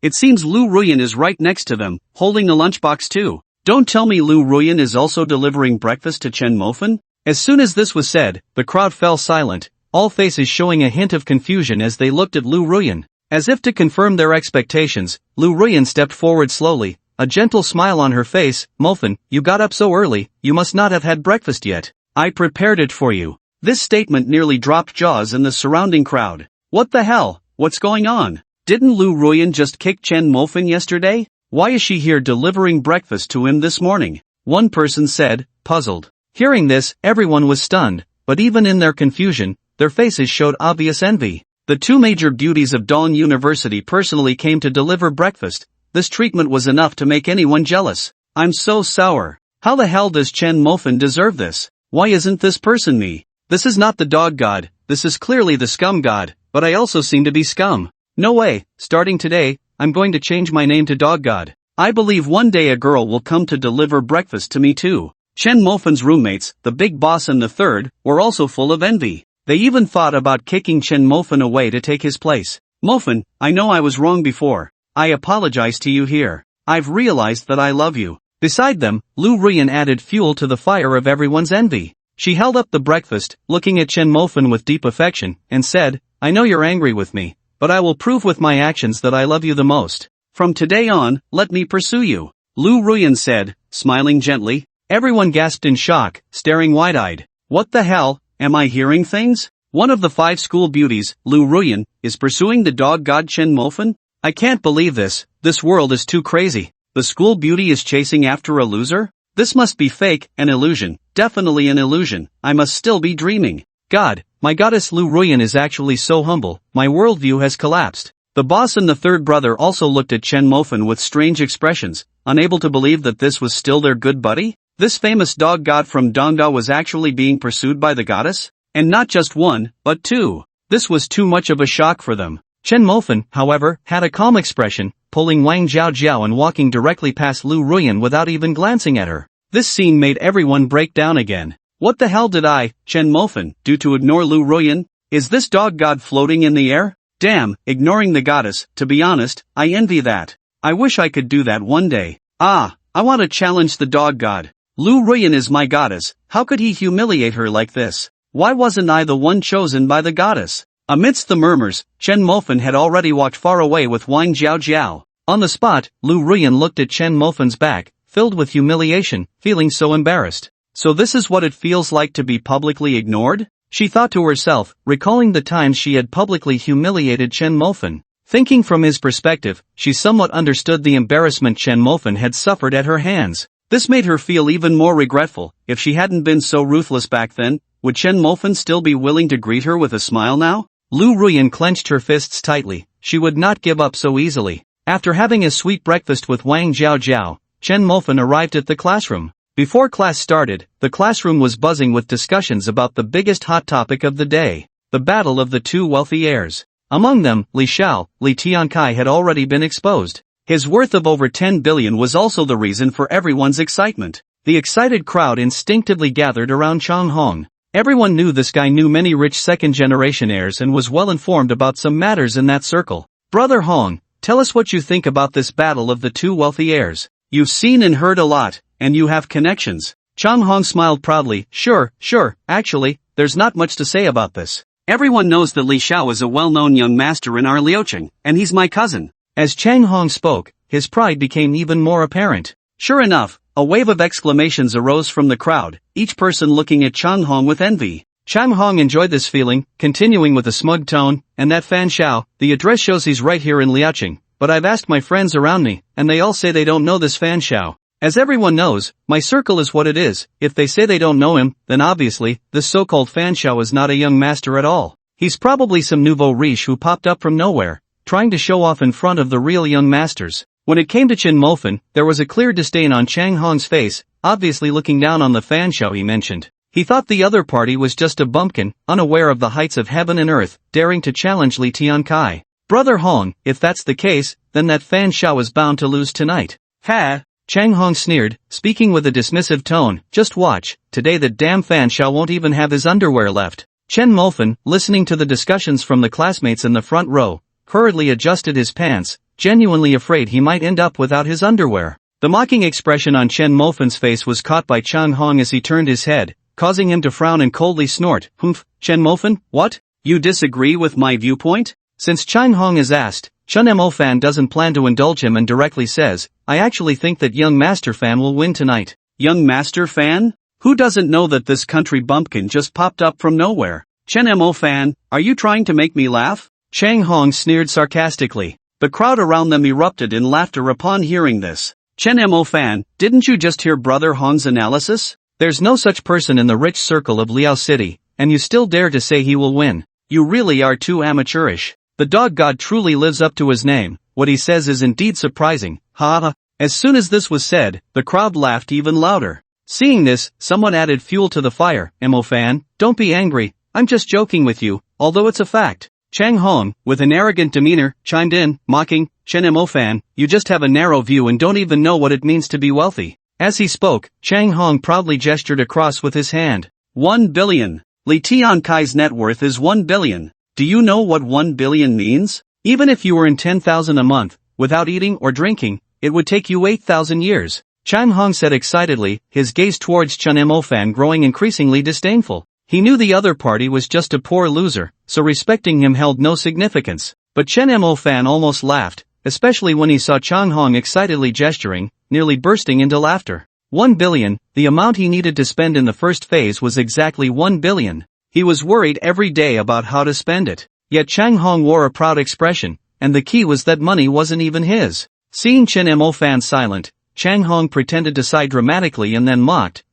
It seems Lu Ruyan is right next to them, holding a lunchbox too. Don't tell me Lu Ruyan is also delivering breakfast to Chen Mofun? As soon as this was said, the crowd fell silent, all faces showing a hint of confusion as they looked at Lu Ruyan. As if to confirm their expectations, Lu Ruyan stepped forward slowly, a gentle smile on her face. "Mofun, you got up so early, you must not have had breakfast yet. I prepared it for you." This statement nearly dropped jaws in the surrounding crowd. What the hell? What's going on? Didn't Lu Ruyan just kick Chen Mofun yesterday? Why is she here delivering breakfast to him this morning? One person said, puzzled. Hearing this, everyone was stunned, but even in their confusion, their faces showed obvious envy. The 2 major beauties of Dawn University personally came to deliver breakfast. This treatment was enough to make anyone jealous. I'm so sour. How the hell does Chen Mofun deserve this? Why isn't this person me? This is not the dog god, this is clearly the scum god, but I also seem to be scum. No way, starting today, I'm going to change my name to Dog God. I believe one day a girl will come to deliver breakfast to me too. Chen Mofun's roommates, the big boss and the third, were also full of envy. They even thought about kicking Chen Mofun away to take his place. "Mofun, I know I was wrong before. I apologize to you here. I've realized that I love you." Beside them, Lu Ruyan added fuel to the fire of everyone's envy. She held up the breakfast, looking at Chen Mofun with deep affection, and said, "I know you're angry with me, but I will prove with my actions that I love you the most. From today on, let me pursue you." Lu Ruyan said, smiling gently. Everyone gasped in shock, staring wide-eyed. What the hell, am I hearing things? One of the 5 school beauties, Lu Ruyan, is pursuing the dog god Chen Mofun? I can't believe this world is too crazy. The school beauty is chasing after a loser? This must be fake, an illusion, definitely an illusion. I must still be dreaming. God, my goddess Lu Ruyan is actually so humble, my worldview has collapsed. The boss and the third brother also looked at Chen Mofun with strange expressions, unable to believe that this was still their good buddy. This famous dog god from Dongda was actually being pursued by the goddess? And not just 1, but 2. This was too much of a shock for them. Chen Mofun, however, had a calm expression, pulling Wang Jiaojiao and walking directly past Lu Ruyan without even glancing at her. This scene made everyone break down again. What the hell did I, Chen Mofun, do to ignore Lu Ruyan? Is this dog god floating in the air? Damn, ignoring the goddess, to be honest, I envy that. I wish I could do that one day. I want to challenge the dog god. Lu Ruyan is my goddess, how could he humiliate her like this? Why wasn't I the one chosen by the goddess? Amidst the murmurs, Chen Mofan had already walked far away with Wang Jiao. On the spot, Lu Ruyan looked at Chen Mofan's back, filled with humiliation, feeling so embarrassed. So this is what it feels like to be publicly ignored? She thought to herself, recalling the times she had publicly humiliated Chen Mofan. Thinking from his perspective, she somewhat understood the embarrassment Chen Mofan had suffered at her hands. This made her feel even more regretful. If she hadn't been so ruthless back then, would Chen Mofan still be willing to greet her with a smile now? Lu Ruyan clenched her fists tightly. She would not give up so easily. After having a sweet breakfast with Wang Jiao, Chen Mofan arrived at the classroom. Before class started, the classroom was buzzing with discussions about the biggest hot topic of the day, the battle of the two wealthy heirs. Among them, Li Xiao, Li Tiankai had already been exposed. His worth of over 10 billion was also the reason for everyone's excitement. The excited crowd instinctively gathered around Chang Hong. Everyone knew this guy knew many rich second-generation heirs and was well informed about some matters in that circle. Brother Hong, tell us what you think about this battle of the two wealthy heirs. You've seen and heard a lot, and you have connections. Chang Hong smiled proudly. Sure, actually, there's not much to say about this. Everyone knows that Li Xiao is a well-known young master in our Liuqing, and he's my cousin. As Chang Hong spoke, his pride became even more apparent. Sure enough, a wave of exclamations arose from the crowd, each person looking at Chang Hong with envy. Chang Hong enjoyed this feeling, continuing with a smug tone, and that Fan Xiao, the address shows he's right here in Liuqing, but I've asked my friends around me, and they all say they don't know this Fan Xiao. As everyone knows, my circle is what it is. If they say they don't know him, then obviously, this so-called Fan Xiao is not a young master at all. He's probably some nouveau riche who popped up from nowhere, trying to show off in front of the real young masters. When it came to Chen Mofan, there was a clear disdain on Chang Hong's face, obviously looking down on the Fan Xiao he mentioned. He thought the other party was just a bumpkin, unaware of the heights of heaven and earth, daring to challenge Li Tiankai. Brother Hong, if that's the case, then that Fan Xiao is bound to lose tonight. Ha! Chang Hong sneered, speaking with a dismissive tone. Just watch, today that damn Fan Xiao won't even have his underwear left. Chen Mofan, listening to the discussions from the classmates in the front row, hurriedly adjusted his pants, genuinely afraid he might end up without his underwear. The mocking expression on Chen Mofan's face was caught by Chang Hong as he turned his head, causing him to frown and coldly snort. Humph, Chen Mofan, what? You disagree with my viewpoint? Since Chang Hong is asked, Chen Mofan doesn't plan to indulge him and directly says, I actually think that young master Fan will win tonight. Young master Fan? Who doesn't know that this country bumpkin just popped up from nowhere? Chen Mofan, are you trying to make me laugh? Chang Hong sneered sarcastically. The crowd around them erupted in laughter upon hearing this. Chen Mofan, didn't you just hear Brother Hong's analysis? There's no such person in the rich circle of Liao City, and you still dare to say he will win. You really are too amateurish. The dog god truly lives up to his name. What he says is indeed surprising. Ha ha. As soon as this was said, the crowd laughed even louder. Seeing this, someone added fuel to the fire. Mofan, don't be angry, I'm just joking with you, although it's a fact. Chang Hong, with an arrogant demeanor, chimed in, mocking, Chen Mofan, you just have a narrow view and don't even know what it means to be wealthy. As he spoke, Chang Hong proudly gestured across with his hand. 1 billion. Li Tiankai's net worth is 1 billion. Do you know what 1 billion means? Even if you were in 10,000 a month, without eating or drinking, it would take you 8,000 years. Chang Hong said excitedly, his gaze towards Chen Mofan growing increasingly disdainful. He knew the other party was just a poor loser, so respecting him held no significance. But Chen Mofan almost laughed, especially when he saw Chang Hong excitedly gesturing, nearly bursting into laughter. 1 billion, the amount he needed to spend in the first phase was exactly 1 billion. He was worried every day about how to spend it. Yet Chang Hong wore a proud expression, and the key was that money wasn't even his. Seeing Chen Mofan silent, Chang Hong pretended to sigh dramatically and then mocked,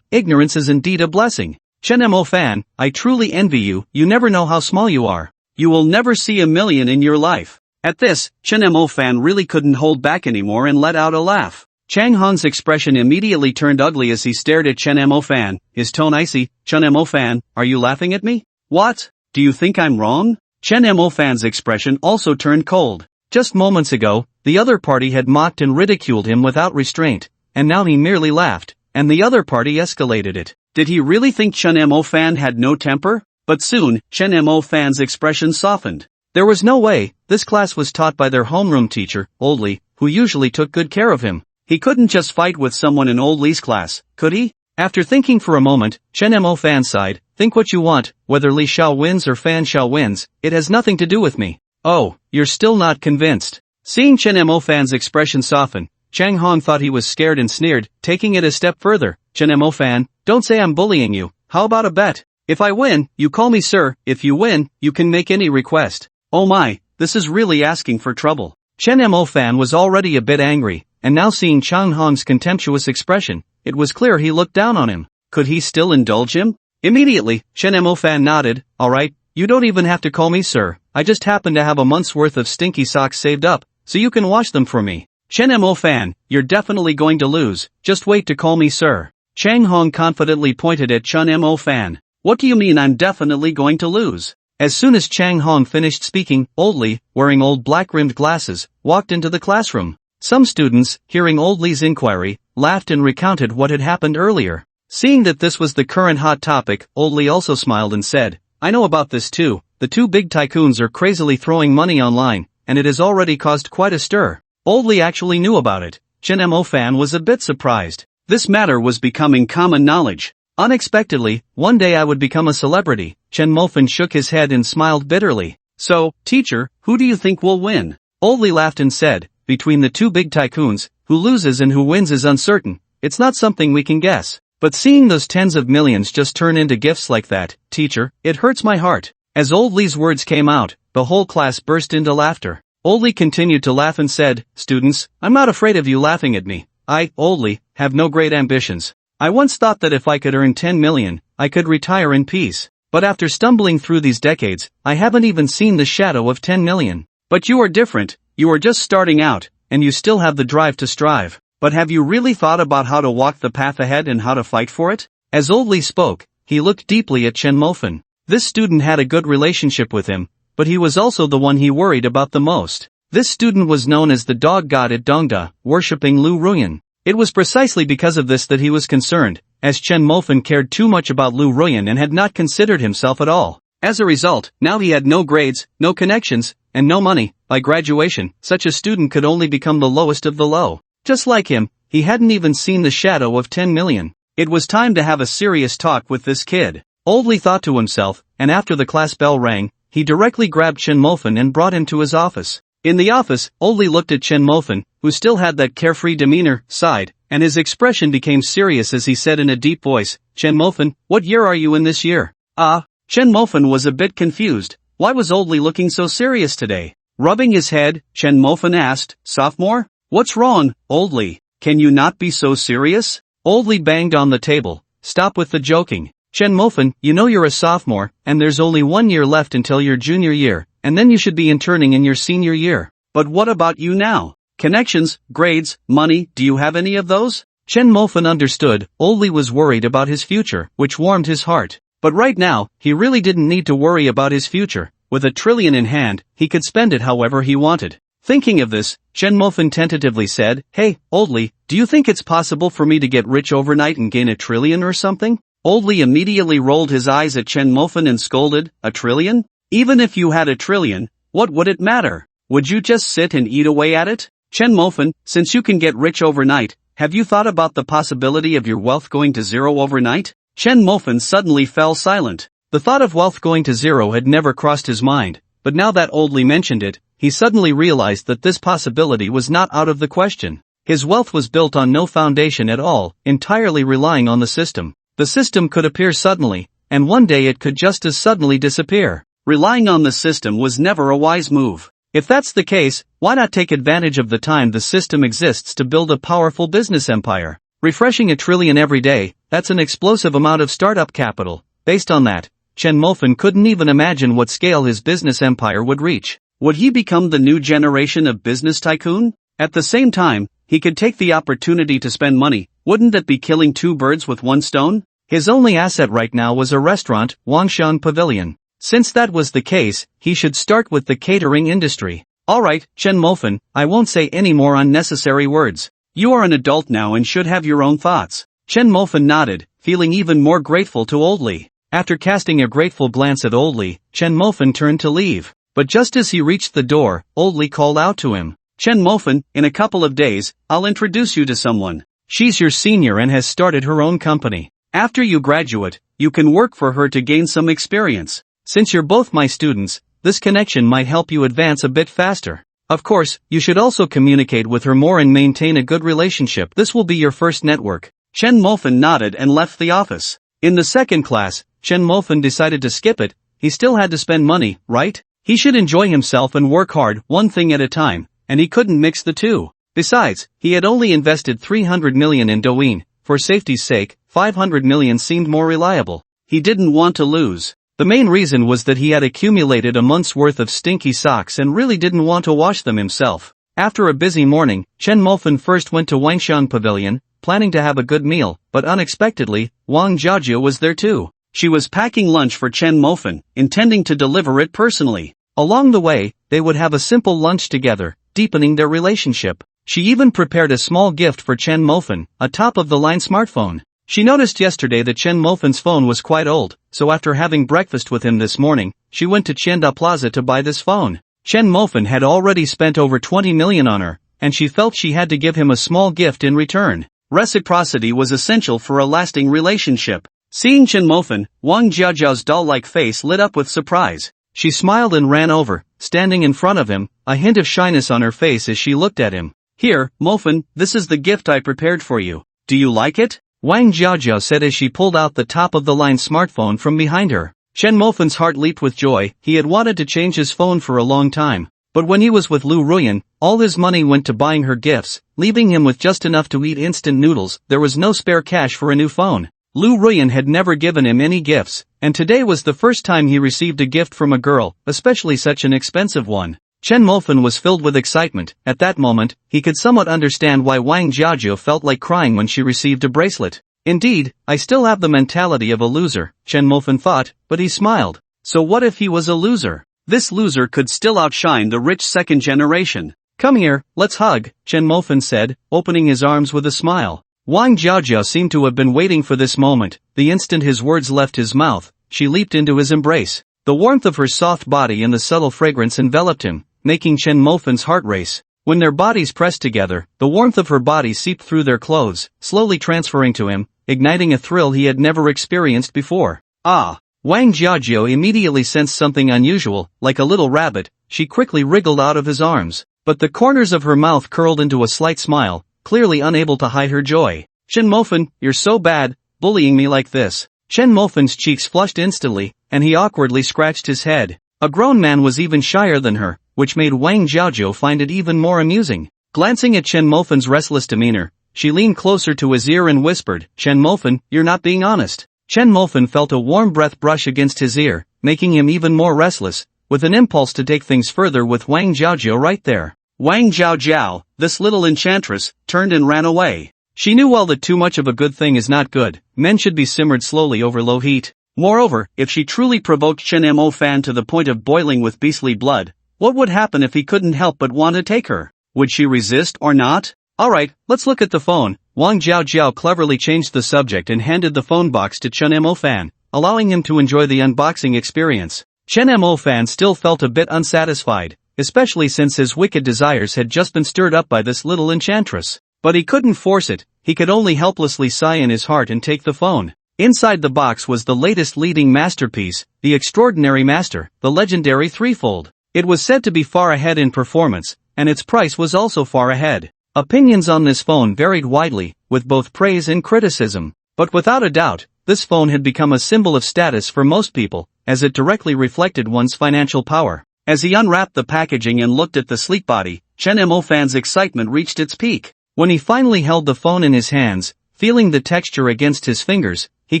ignorance is indeed a blessing. Chen Mofan, I truly envy you, you never know how small you are. You will never see 1 million in your life. At this, Chen Mofan really couldn't hold back anymore and let out a laugh. Chang Hong's expression immediately turned ugly as he stared at Chen Mofan, his tone icy. Chen Mofan, are you laughing at me? What? Do you think I'm wrong? Chen Mofan's expression also turned cold. Just moments ago, the other party had mocked and ridiculed him without restraint, and now he merely laughed, and the other party escalated it. Did he really think Chen Mofan had no temper? But soon, Chen Mofan's expression softened. There was no way. This class was taught by their homeroom teacher, Old Li, who usually took good care of him. He couldn't just fight with someone in Old Li's class, could he? After thinking for a moment, Chen Mofan sighed, think what you want, whether Li Xiao wins or Fan Xiao wins, it has nothing to do with me. Oh, you're still not convinced. Seeing Chen Mo Fan's expression soften, Chang Hong thought he was scared and sneered, taking it a step further. Chen Mo Fan, don't say I'm bullying you, how about a bet? If I win, you call me sir, if you win, you can make any request. Oh my, this is really asking for trouble. Chen Mo Fan was already a bit angry, and now seeing Chang Hong's contemptuous expression, it was clear he looked down on him. Could he still indulge him? Immediately, Chen Mo Fan nodded, alright, you don't even have to call me sir, I just happen to have a month's worth of stinky socks saved up, so you can wash them for me. Chen Mo Fan, you're definitely going to lose, just wait to call me sir. Chang Hong confidently pointed at Chen Mo Fan. What do you mean I'm definitely going to lose? As soon as Chang Hong finished speaking, Old Li, wearing old black-rimmed glasses, walked into the classroom. Some students, hearing Old Li's inquiry, laughed and recounted what had happened earlier. Seeing that this was the current hot topic, Old Li also smiled and said, I know about this too, the two big tycoons are crazily throwing money online, and it has already caused quite a stir. Old Li actually knew about it. Chen Mo Fan was a bit surprised. This matter was becoming common knowledge. Unexpectedly, one day I would become a celebrity. Chen Mo Fan shook his head and smiled bitterly. So, teacher, who do you think will win? Old Li laughed and said, between the two big tycoons, who loses and who wins is uncertain. It's not something we can guess. But seeing those tens of millions just turn into gifts like that, teacher, it hurts my heart. As Old Li's words came out, the whole class burst into laughter. Old Li continued to laugh and said, students, I'm not afraid of you laughing at me. I, Old Li, have no great ambitions. I once thought that if I could earn 10 million, I could retire in peace. But after stumbling through these decades, I haven't even seen the shadow of 10 million. But you are different, you are just starting out, and you still have the drive to strive. But have you really thought about how to walk the path ahead and how to fight for it? As Old Li spoke, he looked deeply at Chen Mo Fan. This student had a good relationship with him, but he was also the one he worried about the most. This student was known as the dog god at Dongda, worshipping Lu Ruyan. It was precisely because of this that he was concerned, as Chen Mo Fan cared too much about Lu Ruyan and had not considered himself at all. As a result, now he had no grades, no connections, and no money. By graduation, such a student could only become the lowest of the low. Just like him, he hadn't even seen the shadow of 10 million. It was time to have a serious talk with this kid. Old Li thought to himself, and after the class bell rang, he directly grabbed Chen Mo Fan and brought him to his office. In the office, Old Li looked at Chen Mo Fan, who still had that carefree demeanor, sighed, and his expression became serious as he said in a deep voice, Chen Mo Fan, what year are you in this year? Chen Mo Fan was a bit confused. Why was Old Li looking so serious today? Rubbing his head, Chen Mo Fan asked, sophomore? What's wrong, Old Li? Can you not be so serious? Old Li banged on the table. Stop with the joking. Chen Mo Fan, you know you're a sophomore, and there's only 1 year left until your junior year, and then you should be interning in your senior year. But what about you now? Connections, grades, money, do you have any of those? Chen Mo Fan understood. Old Li was worried about his future, which warmed his heart. But right now, he really didn't need to worry about his future. With $1 trillion in hand, he could spend it however he wanted. Thinking of this, Chen Mo Fan tentatively said, hey, Old Li, do you think it's possible for me to get rich overnight and gain $1 trillion or something? Old Li immediately rolled his eyes at Chen Mo Fan and scolded, $1 trillion? Even if you had $1 trillion, what would it matter? Would you just sit and eat away at it? Chen Mo Fan, since you can get rich overnight, have you thought about the possibility of your wealth going to zero overnight? Chen Mo Fan suddenly fell silent. The thought of wealth going to zero had never crossed his mind, but now that Old Li mentioned it, he suddenly realized that this possibility was not out of the question. His wealth was built on no foundation at all, entirely relying on the system. The system could appear suddenly, and one day it could just as suddenly disappear. Relying on the system was never a wise move. If that's the case, why not take advantage of the time the system exists to build a powerful business empire? Refreshing $1 trillion every day, that's an explosive amount of startup capital. Based on that, Chen Mo Fan couldn't even imagine what scale his business empire would reach. Would he become the new generation of business tycoon? At the same time, he could take the opportunity to spend money. Wouldn't that be killing two birds with one stone? His only asset right now was a restaurant, Wangshan Pavilion. Since that was the case, he should start with the catering industry. Alright, Chen Mo Fan, I won't say any more unnecessary words. You are an adult now and should have your own thoughts. Chen Mo Fan nodded, feeling even more grateful to Old Li. After casting a grateful glance at Old Li, Chen Mo Fan turned to leave. But just as he reached the door, Old Li called out to him. Chen Mo Fan, in a couple of days, I'll introduce you to someone. She's your senior and has started her own company. After you graduate, you can work for her to gain some experience. Since you're both my students, this connection might help you advance a bit faster. Of course, you should also communicate with her more and maintain a good relationship. This will be your first network." Chen Mofan nodded and left the office. In the second class, Chen Mofan decided to skip it. He still had to spend money, right? He should enjoy himself and work hard, one thing at a time, and he couldn't mix the two. Besides, he had only invested 300 million in Douyin. For safety's sake, 500 million seemed more reliable. He didn't want to lose. The main reason was that he had accumulated a month's worth of stinky socks and really didn't want to wash them himself. After a busy morning, Chen Mofan first went to Wangxiang Pavilion, planning to have a good meal, but unexpectedly, Wang Jiajiu was there too. She was packing lunch for Chen Mofan, intending to deliver it personally. Along the way, they would have a simple lunch together, deepening their relationship. She even prepared a small gift for Chen Mofan, a top-of-the-line smartphone. She noticed yesterday that Chen Mofan's phone was quite old, so after having breakfast with him this morning, she went to Qianda Plaza to buy this phone. Chen Mofan had already spent over 20 million on her, and she felt she had to give him a small gift in return. Reciprocity was essential for a lasting relationship. Seeing Chen Mofan, Wang Jiajiao's doll-like face lit up with surprise. She smiled and ran over, standing in front of him, a hint of shyness on her face as she looked at him. "Here, Mofan, this is the gift I prepared for you. Do you like it?" Wang Jiajiao said as she pulled out the top-of-the-line smartphone from behind her. Chen Mofan's heart leaped with joy. He had wanted to change his phone for a long time. But when he was with Lu Ruyan, all his money went to buying her gifts, leaving him with just enough to eat instant noodles. There was no spare cash for a new phone. Lu Ruyan had never given him any gifts, and today was the first time he received a gift from a girl, especially such an expensive one. Chen Mofan was filled with excitement. At that moment, he could somewhat understand why Wang Jiajiu felt like crying when she received a bracelet. Indeed, I still have the mentality of a loser, Chen Mofan thought, but he smiled. So what if he was a loser? This loser could still outshine the rich second generation. "Come here, let's hug," Chen Mofan said, opening his arms with a smile. Wang Jiajiao seemed to have been waiting for this moment. The instant his words left his mouth, she leaped into his embrace. The warmth of her soft body and the subtle fragrance enveloped him, making Chen Mofan's heart race. When their bodies pressed together, the warmth of her body seeped through their clothes, slowly transferring to him, igniting a thrill he had never experienced before. "Ah!" Wang Jiajiao immediately sensed something unusual. Like a little rabbit, she quickly wriggled out of his arms. But the corners of her mouth curled into a slight smile, clearly unable to hide her joy. "Chen Mofan, you're so bad, bullying me like this." Chen Mofan's cheeks flushed instantly, and he awkwardly scratched his head. A grown man was even shyer than her, which made Wang Jiajiao find it even more amusing. Glancing at Chen Mofan's restless demeanor, she leaned closer to his ear and whispered, "Chen Mofan, you're not being honest." Chen Mofan felt a warm breath brush against his ear, making him even more restless, with an impulse to take things further with Wang Jiajiao right there. Wang Jiajiao, this little enchantress, turned and ran away. She knew well that too much of a good thing is not good. Men should be simmered slowly over low heat. Moreover, if she truly provoked Chen Mofan to the point of boiling with beastly blood, what would happen if he couldn't help but want to take her? Would she resist or not? "Alright, let's look at the phone." Wang Jiajiao cleverly changed the subject and handed the phone box to Chen Mofan, allowing him to enjoy the unboxing experience. Chen Mofan still felt a bit unsatisfied, especially since his wicked desires had just been stirred up by this little enchantress. But he couldn't force it. He could only helplessly sigh in his heart and take the phone. Inside the box was the latest leading masterpiece, the extraordinary master, the legendary threefold. It was said to be far ahead in performance, and its price was also far ahead. Opinions on this phone varied widely, with both praise and criticism. But without a doubt, this phone had become a symbol of status for most people, as it directly reflected one's financial power. As he unwrapped the packaging and looked at the sleek body, Chen Mofan's excitement reached its peak. When he finally held the phone in his hands, feeling the texture against his fingers, he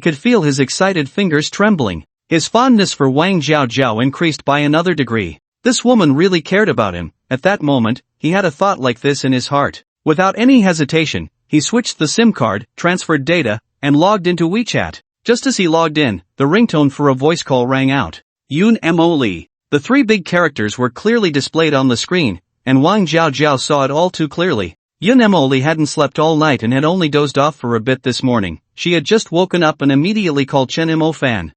could feel his excited fingers trembling. His fondness for Wang Jiajiao increased by another degree. This woman really cared about him. At that moment, he had a thought like this in his heart. Without any hesitation, he switched the SIM card, transferred data, and logged into WeChat. Just as he logged in, the ringtone for a voice call rang out. Yun Mo Li. The three big characters were clearly displayed on the screen, and Wang Jiajiao saw it all too clearly. Yun Mo Li hadn't slept all night and had only dozed off for a bit this morning. She had just woken up and immediately called Chen Mofan.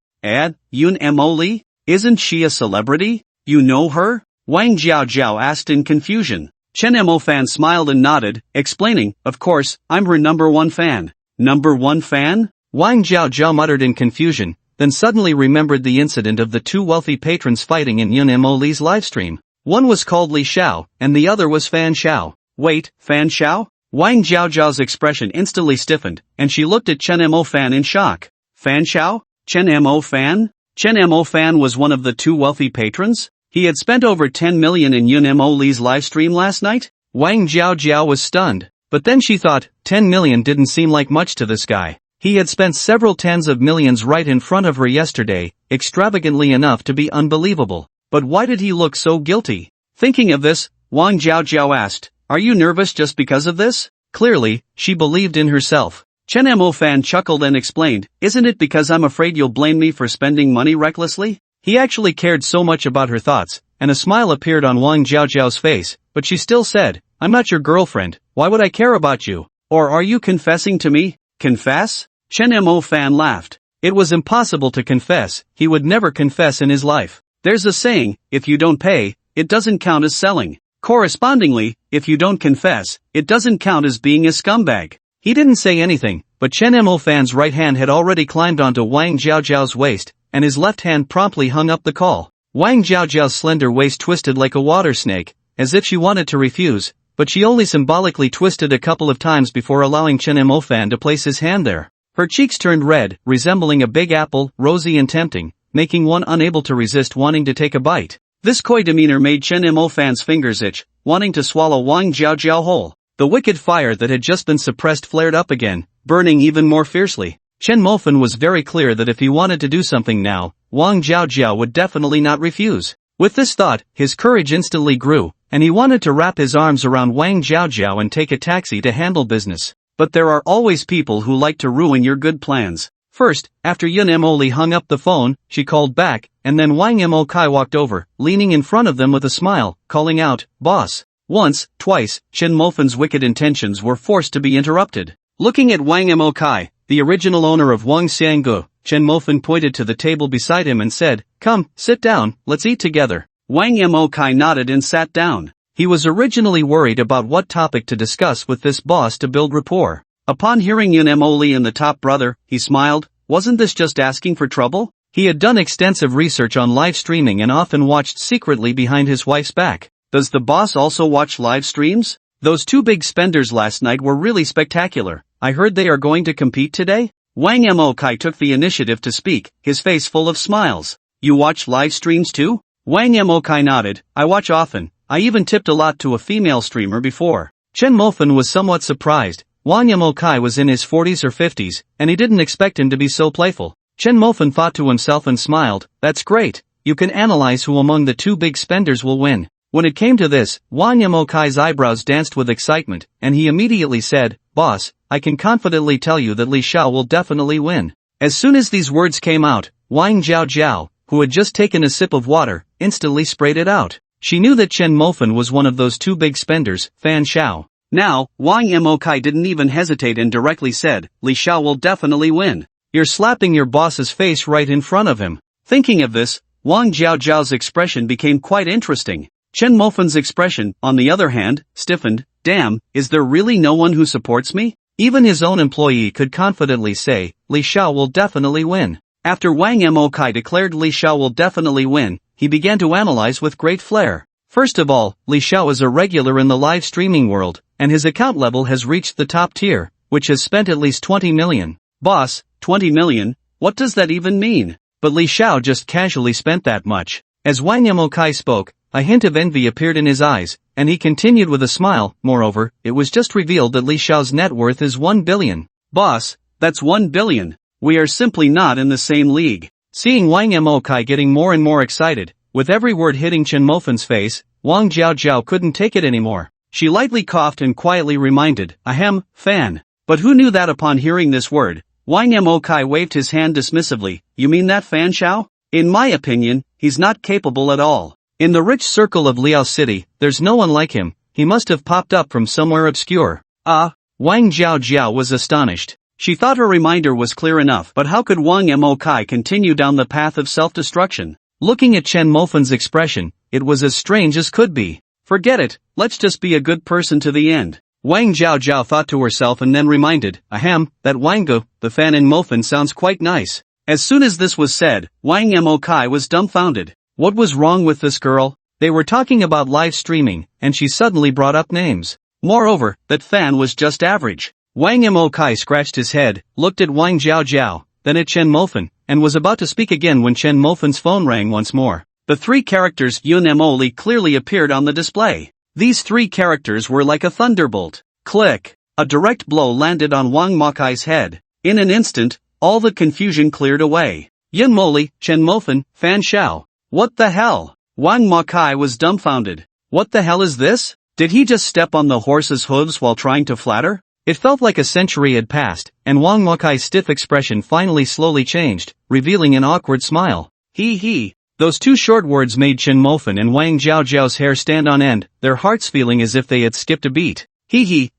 Yun Mo Li? Isn't she a celebrity? You know her? Wang Jiajiao asked in confusion. Chen Mofan smiled and nodded, explaining, "Of course, I'm her #1 fan." "#1 fan? Wang Jiao muttered in confusion, then suddenly remembered the incident of the two wealthy patrons fighting in Yun Mo Li's livestream. One was called Li Xiao, and the other was Fan Xiao. Wait, Fan Xiao? Wang Jiao's expression instantly stiffened, and she looked at Chen Mo Fan in shock. Fan Xiao? Chen Mo Fan? Chen Mo Fan was one of the two wealthy patrons? He had spent over 10 million in Yun Mo Li's livestream last night? Wang Jiao was stunned, but then she thought, 10 million didn't seem like much to this guy. He had spent several tens of millions right in front of her yesterday, extravagantly enough to be unbelievable. But why did he look so guilty? Thinking of this, Wang Jiao asked, "Are you nervous just because of this?" Clearly, she believed in herself. Chen Mo Fan chuckled and explained, "Isn't it because I'm afraid you'll blame me for spending money recklessly?" He actually cared so much about her thoughts, and a smile appeared on Wang Jiao's face, but she still said, "I'm not your girlfriend, why would I care about you? Or are you confessing to me?" Confess? Chen Mo Fan laughed. It was impossible to confess, he would never confess in his life. There's a saying, if you don't pay, it doesn't count as selling. Correspondingly, if you don't confess, it doesn't count as being a scumbag. He didn't say anything, but Chen Mo Fan's right hand had already climbed onto Wang Jiao's waist, and his left hand promptly hung up the call. Wang Jiao's slender waist twisted like a water snake, as if she wanted to refuse, but she only symbolically twisted a couple of times before allowing Chen Mo Fan to place his hand there. Her cheeks turned red, resembling a big apple, rosy and tempting, making one unable to resist wanting to take a bite. This coy demeanor made Chen Mo Fan's fingers itch, wanting to swallow Wang Jiao whole. The wicked fire that had just been suppressed flared up again, burning even more fiercely. Chen Mo Fan was very clear that if he wanted to do something now, Wang Jiao would definitely not refuse. With this thought, his courage instantly grew, and he wanted to wrap his arms around Wang Jiao and take a taxi to handle business. But there are always people who like to ruin your good plans. First, after Yun Mo Li hung up the phone, she called back, and then Wang Mo Kai walked over, leaning in front of them with a smile, calling out, "Boss." Once, twice, Chen Mo Fan's wicked intentions were forced to be interrupted. Looking at Wang Mo Kai, the original owner of Wang Xianggu, Chen Mo Fan pointed to the table beside him and said, "Come, sit down, let's eat together." Wang Mo Kai nodded and sat down. He was originally worried about what topic to discuss with this boss to build rapport. Upon hearing Yun Mo Li and the top brother, he smiled. Wasn't this just asking for trouble? He had done extensive research on live streaming and often watched secretly behind his wife's back. Does the boss also watch live streams? Those two big spenders last night were really spectacular. I heard they are going to compete today? Wang Mo Kai took the initiative to speak, his face full of smiles. You watch live streams too? Wang Mo Kai nodded. I watch often. I even tipped a lot to a female streamer before. Chen Mo Fan was somewhat surprised. Wang Mo Kai was in his 40s or 50s, and he didn't expect him to be so playful. Chen Mo Fan thought to himself and smiled, that's great, you can analyze who among the two big spenders will win. When it came to this, Wang Mo Kai's eyebrows danced with excitement, and he immediately said, Boss, I can confidently tell you that Li Xiao will definitely win. As soon as these words came out, Wang Jiao, who had just taken a sip of water, instantly sprayed it out. She knew that Chen Mo Fan was one of those two big spenders, Fan Xiao. Now, Wang Mo Kai didn't even hesitate and directly said, Li Xiao will definitely win. You're slapping your boss's face right in front of him. Thinking of this, Wang Jiao's expression became quite interesting. Chen Mo Fan's expression, on the other hand, stiffened. Damn, is there really no one who supports me? Even his own employee could confidently say, Li Xiao will definitely win. After Wang Mo Kai declared Li Xiao will definitely win, he began to analyze with great flair. First of all, Li Xiao is a regular in the live streaming world, and his account level has reached the top tier, which has spent at least 20 million. Boss, 20 million? What does that even mean? But Li Xiao just casually spent that much. As Wang Mo Kai spoke, a hint of envy appeared in his eyes, and he continued with a smile. Moreover, it was just revealed that Li Xiao's net worth is 1 billion. Boss, that's 1 billion. We are simply not in the same league. Seeing Wang Mo Kai getting more and more excited, with every word hitting Chen Mo Fan's face, Wang Jiao couldn't take it anymore. She lightly coughed and quietly reminded, Ahem, Fan. But who knew that upon hearing this word, Wang Mo Kai waved his hand dismissively. You mean that Fan Xiao? In my opinion, he's not capable at all. In the rich circle of Liao City, there's no one like him. He must have popped up from somewhere obscure. Wang Jiao was astonished. She thought her reminder was clear enough, but how could Wang Mo Kai continue down the path of self-destruction? Looking at Chen Mo Fan's expression, it was as strange as could be. Forget it, let's just be a good person to the end. Wang Zhaozhao thought to herself and then reminded, ahem, that Wango, the fan in Mofan sounds quite nice. As soon as this was said, Wang Mo Kai was dumbfounded. What was wrong with this girl? They were talking about live streaming, and she suddenly brought up names. Moreover, that fan was just average. Wang Mo Kai scratched his head, looked at Wang Zhaozhao, then at Chen Mofan, and was about to speak again when Chen Mofan's phone rang once more. The three characters Yun Mo Li clearly appeared on the display. These three characters were like a thunderbolt. Click! A direct blow landed on Wang Mokai's head. In an instant, all the confusion cleared away. Yun Mo Li, Chen Mofan, Fan Xiao. What the hell? Wang Mokai was dumbfounded. What the hell is this? Did he just step on the horse's hooves while trying to flatter? It felt like a century had passed, and Wang Mokai's stiff expression finally slowly changed, revealing an awkward smile. He. Those two short words made Chen Mofan and Wang Zhaozhao's hair stand on end, their hearts feeling as if they had skipped a beat.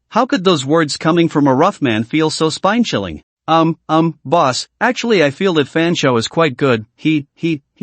How could those words coming from a rough man feel so spine-chilling? Boss, actually I feel that Fan Xiao is quite good, he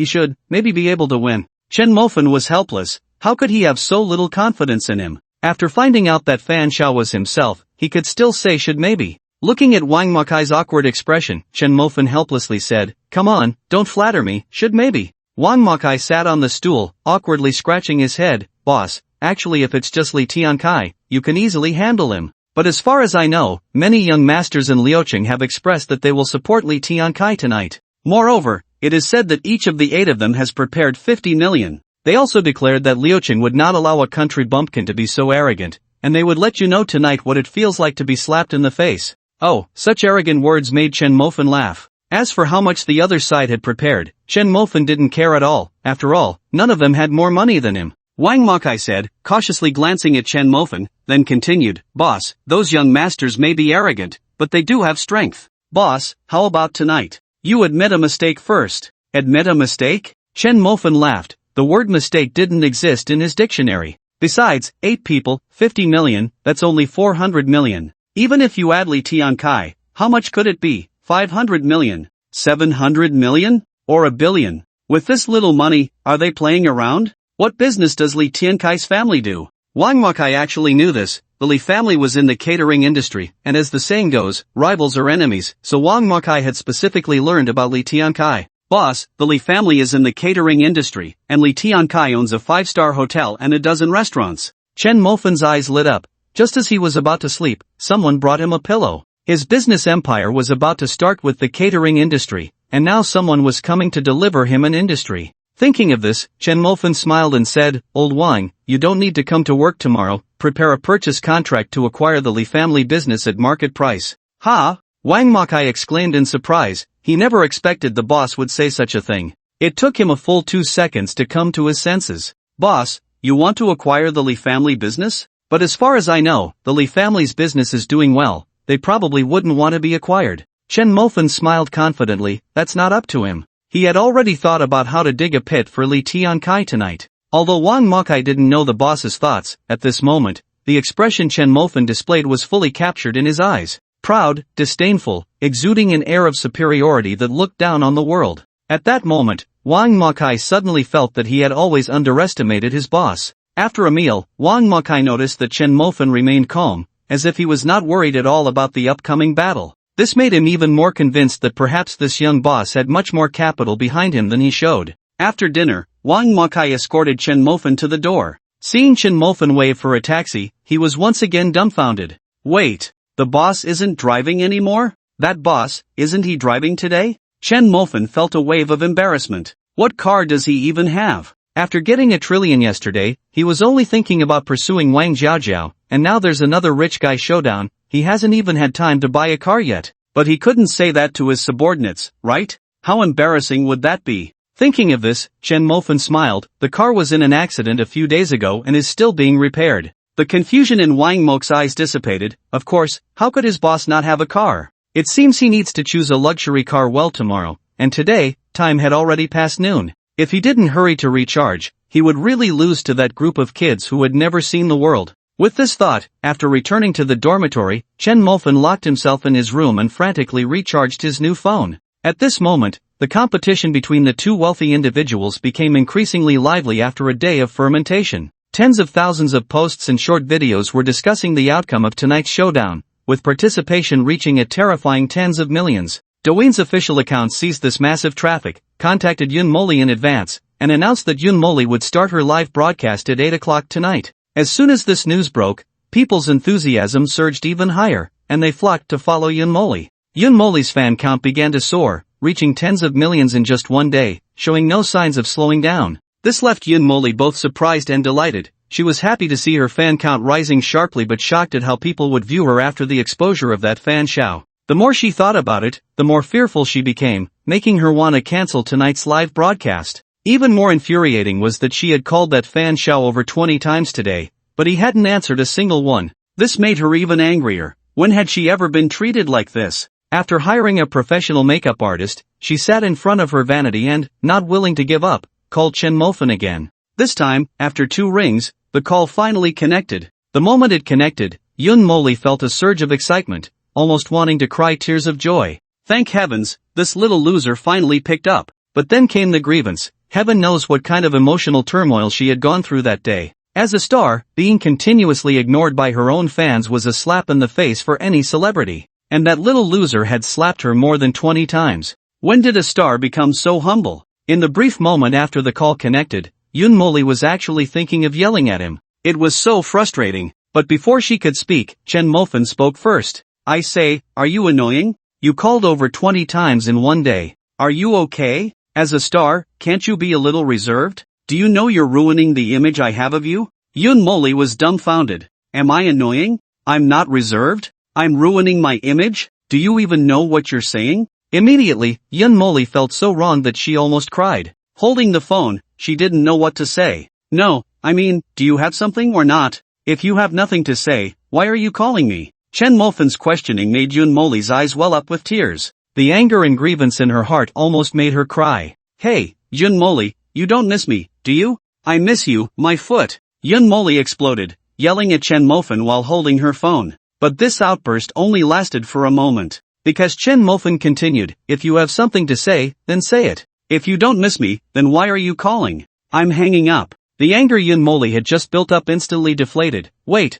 should, maybe be able to win. Chen Mofan was helpless. How could he have so little confidence in him? After finding out that Fan Xiao was himself, he could still say should maybe. Looking at Wang Mokai's awkward expression, Chen Mofan helplessly said, come on, don't flatter me, should maybe. Wang Mokai sat on the stool, awkwardly scratching his head. Boss, actually if it's just Li Tiankai, you can easily handle him. But as far as I know, many young masters in Liuqing have expressed that they will support Li Tiankai tonight. Moreover, it is said that each of the 8 of them has prepared 50 million. They also declared that Liuqing would not allow a country bumpkin to be so arrogant, and they would let you know tonight what it feels like to be slapped in the face. Oh, such arrogant words made Chen Mofan laugh. As for how much the other side had prepared, Chen Mofan didn't care at all. After all, none of them had more money than him. Wang Mokai said, cautiously glancing at Chen Mofan, then continued, Boss, those young masters may be arrogant, but they do have strength. Boss, how about tonight? You admit a mistake first. Admit a mistake? Chen Mofan laughed. The word mistake didn't exist in his dictionary. Besides, 8 people, 50 million, that's only 400 million. Even if you add Li Tiankai, how much could it be? 500 million? 700 million? Or a billion? With this little money, are they playing around? What business does Li Tiankai's family do? Wang Mokai actually knew this. The Li family was in the catering industry, and as the saying goes, rivals are enemies, so Wang Mokai had specifically learned about Li Tiankai. Boss, the Li family is in the catering industry, and Li Tiankai owns a 5-star hotel and a dozen restaurants. Chen Mofan's eyes lit up. Just as he was about to sleep, someone brought him a pillow. His business empire was about to start with the catering industry, and now someone was coming to deliver him an industry. Thinking of this, Chen Mofan smiled and said, Old Wang, you don't need to come to work tomorrow, prepare a purchase contract to acquire the Li family business at market price. Ha! Wang Mokai exclaimed in surprise. He never expected the boss would say such a thing. It took him a full 2 seconds to come to his senses. Boss, you want to acquire the Li family business? But as far as I know, the Li family's business is doing well, they probably wouldn't want to be acquired. Chen Mofan smiled confidently, that's not up to him. He had already thought about how to dig a pit for Li Tiankai tonight. Although Wang Mokai didn't know the boss's thoughts, at this moment, the expression Chen Mofan displayed was fully captured in his eyes. Proud, disdainful, exuding an air of superiority that looked down on the world. At that moment, Wang Mokai suddenly felt that he had always underestimated his boss. After a meal, Wang Mokai noticed that Chen Mofan remained calm, as if he was not worried at all about the upcoming battle. This made him even more convinced that perhaps this young boss had much more capital behind him than he showed. After dinner, Wang Mokai escorted Chen Mofan to the door. Seeing Chen Mofan wave for a taxi, he was once again dumbfounded. Wait, the boss isn't driving anymore? That boss, isn't he driving today? Chen Mofan felt a wave of embarrassment. What car does he even have? After getting a trillion yesterday, he was only thinking about pursuing Wang Zhaozhao, and now there's another rich guy showdown. He hasn't even had time to buy a car yet. But he couldn't say that to his subordinates, right? How embarrassing would that be? Thinking of this, Chen Mofan smiled. The car was in an accident a few days ago and is still being repaired. The confusion in Wang Mok's eyes dissipated. Of course, how could his boss not have a car? It seems he needs to choose a luxury car well tomorrow, and today, time had already passed noon. If he didn't hurry to recharge, he would really lose to that group of kids who had never seen the world. With this thought, after returning to the dormitory, Chen Mofan locked himself in his room and frantically recharged his new phone. At this moment, the competition between the two wealthy individuals became increasingly lively after a day of fermentation. Tens of thousands of posts and short videos were discussing the outcome of tonight's showdown, with participation reaching a terrifying tens of millions. Douyin's official account seized this massive traffic, contacted Yoon Molly in advance, and announced that Yoon Molly would start her live broadcast at 8 o'clock tonight. As soon as this news broke, people's enthusiasm surged even higher, and they flocked to follow Yoon Molly. Yoon Molly's fan count began to soar, reaching tens of millions in just one day, showing no signs of slowing down. This left Yoon Molly both surprised and delighted. She was happy to see her fan count rising sharply but shocked at how people would view her after the exposure of that fan show. The more she thought about it, the more fearful she became, making her want to cancel tonight's live broadcast. Even more infuriating was that she had called that fan show over 20 times today, but he hadn't answered a single one. This made her even angrier. When had she ever been treated like this? After hiring a professional makeup artist, she sat in front of her vanity and, not willing to give up, called Chen Mofan again. This time, after 2 rings, the call finally connected. The moment it connected, Yoon Molly felt a surge of excitement, almost wanting to cry tears of joy. Thank heavens, this little loser finally picked up. But then came the grievance. Heaven knows what kind of emotional turmoil she had gone through that day. As a star, being continuously ignored by her own fans was a slap in the face for any celebrity. And that little loser had slapped her more than 20 times. When did a star become so humble? In the brief moment after the call connected, Yoon Molly was actually thinking of yelling at him. It was so frustrating. But before she could speak, Chen Mofan spoke first. I say, are you annoying? You called over 20 times in one day. Are you okay? As a star, can't you be a little reserved? Do you know you're ruining the image I have of you? Yoon Molly was dumbfounded. Am I annoying? I'm not reserved? I'm ruining my image? Do you even know what you're saying? Immediately, Yoon Molly felt so wrong that she almost cried. Holding the phone, she didn't know what to say. No, I mean, do you have something or not? If you have nothing to say, why are you calling me? Chen Mofan's questioning made Yoon Molly's eyes well up with tears. The anger and grievance in her heart almost made her cry. Hey, Yoon Molly, you don't miss me, do you? I miss you, my foot. Yoon Molly exploded, yelling at Chen Mofan while holding her phone. But this outburst only lasted for a moment. Because Chen Mofan continued, if you have something to say, then say it. If you don't miss me, then why are you calling? I'm hanging up. The anger Yoon Molly had just built up instantly deflated. Wait,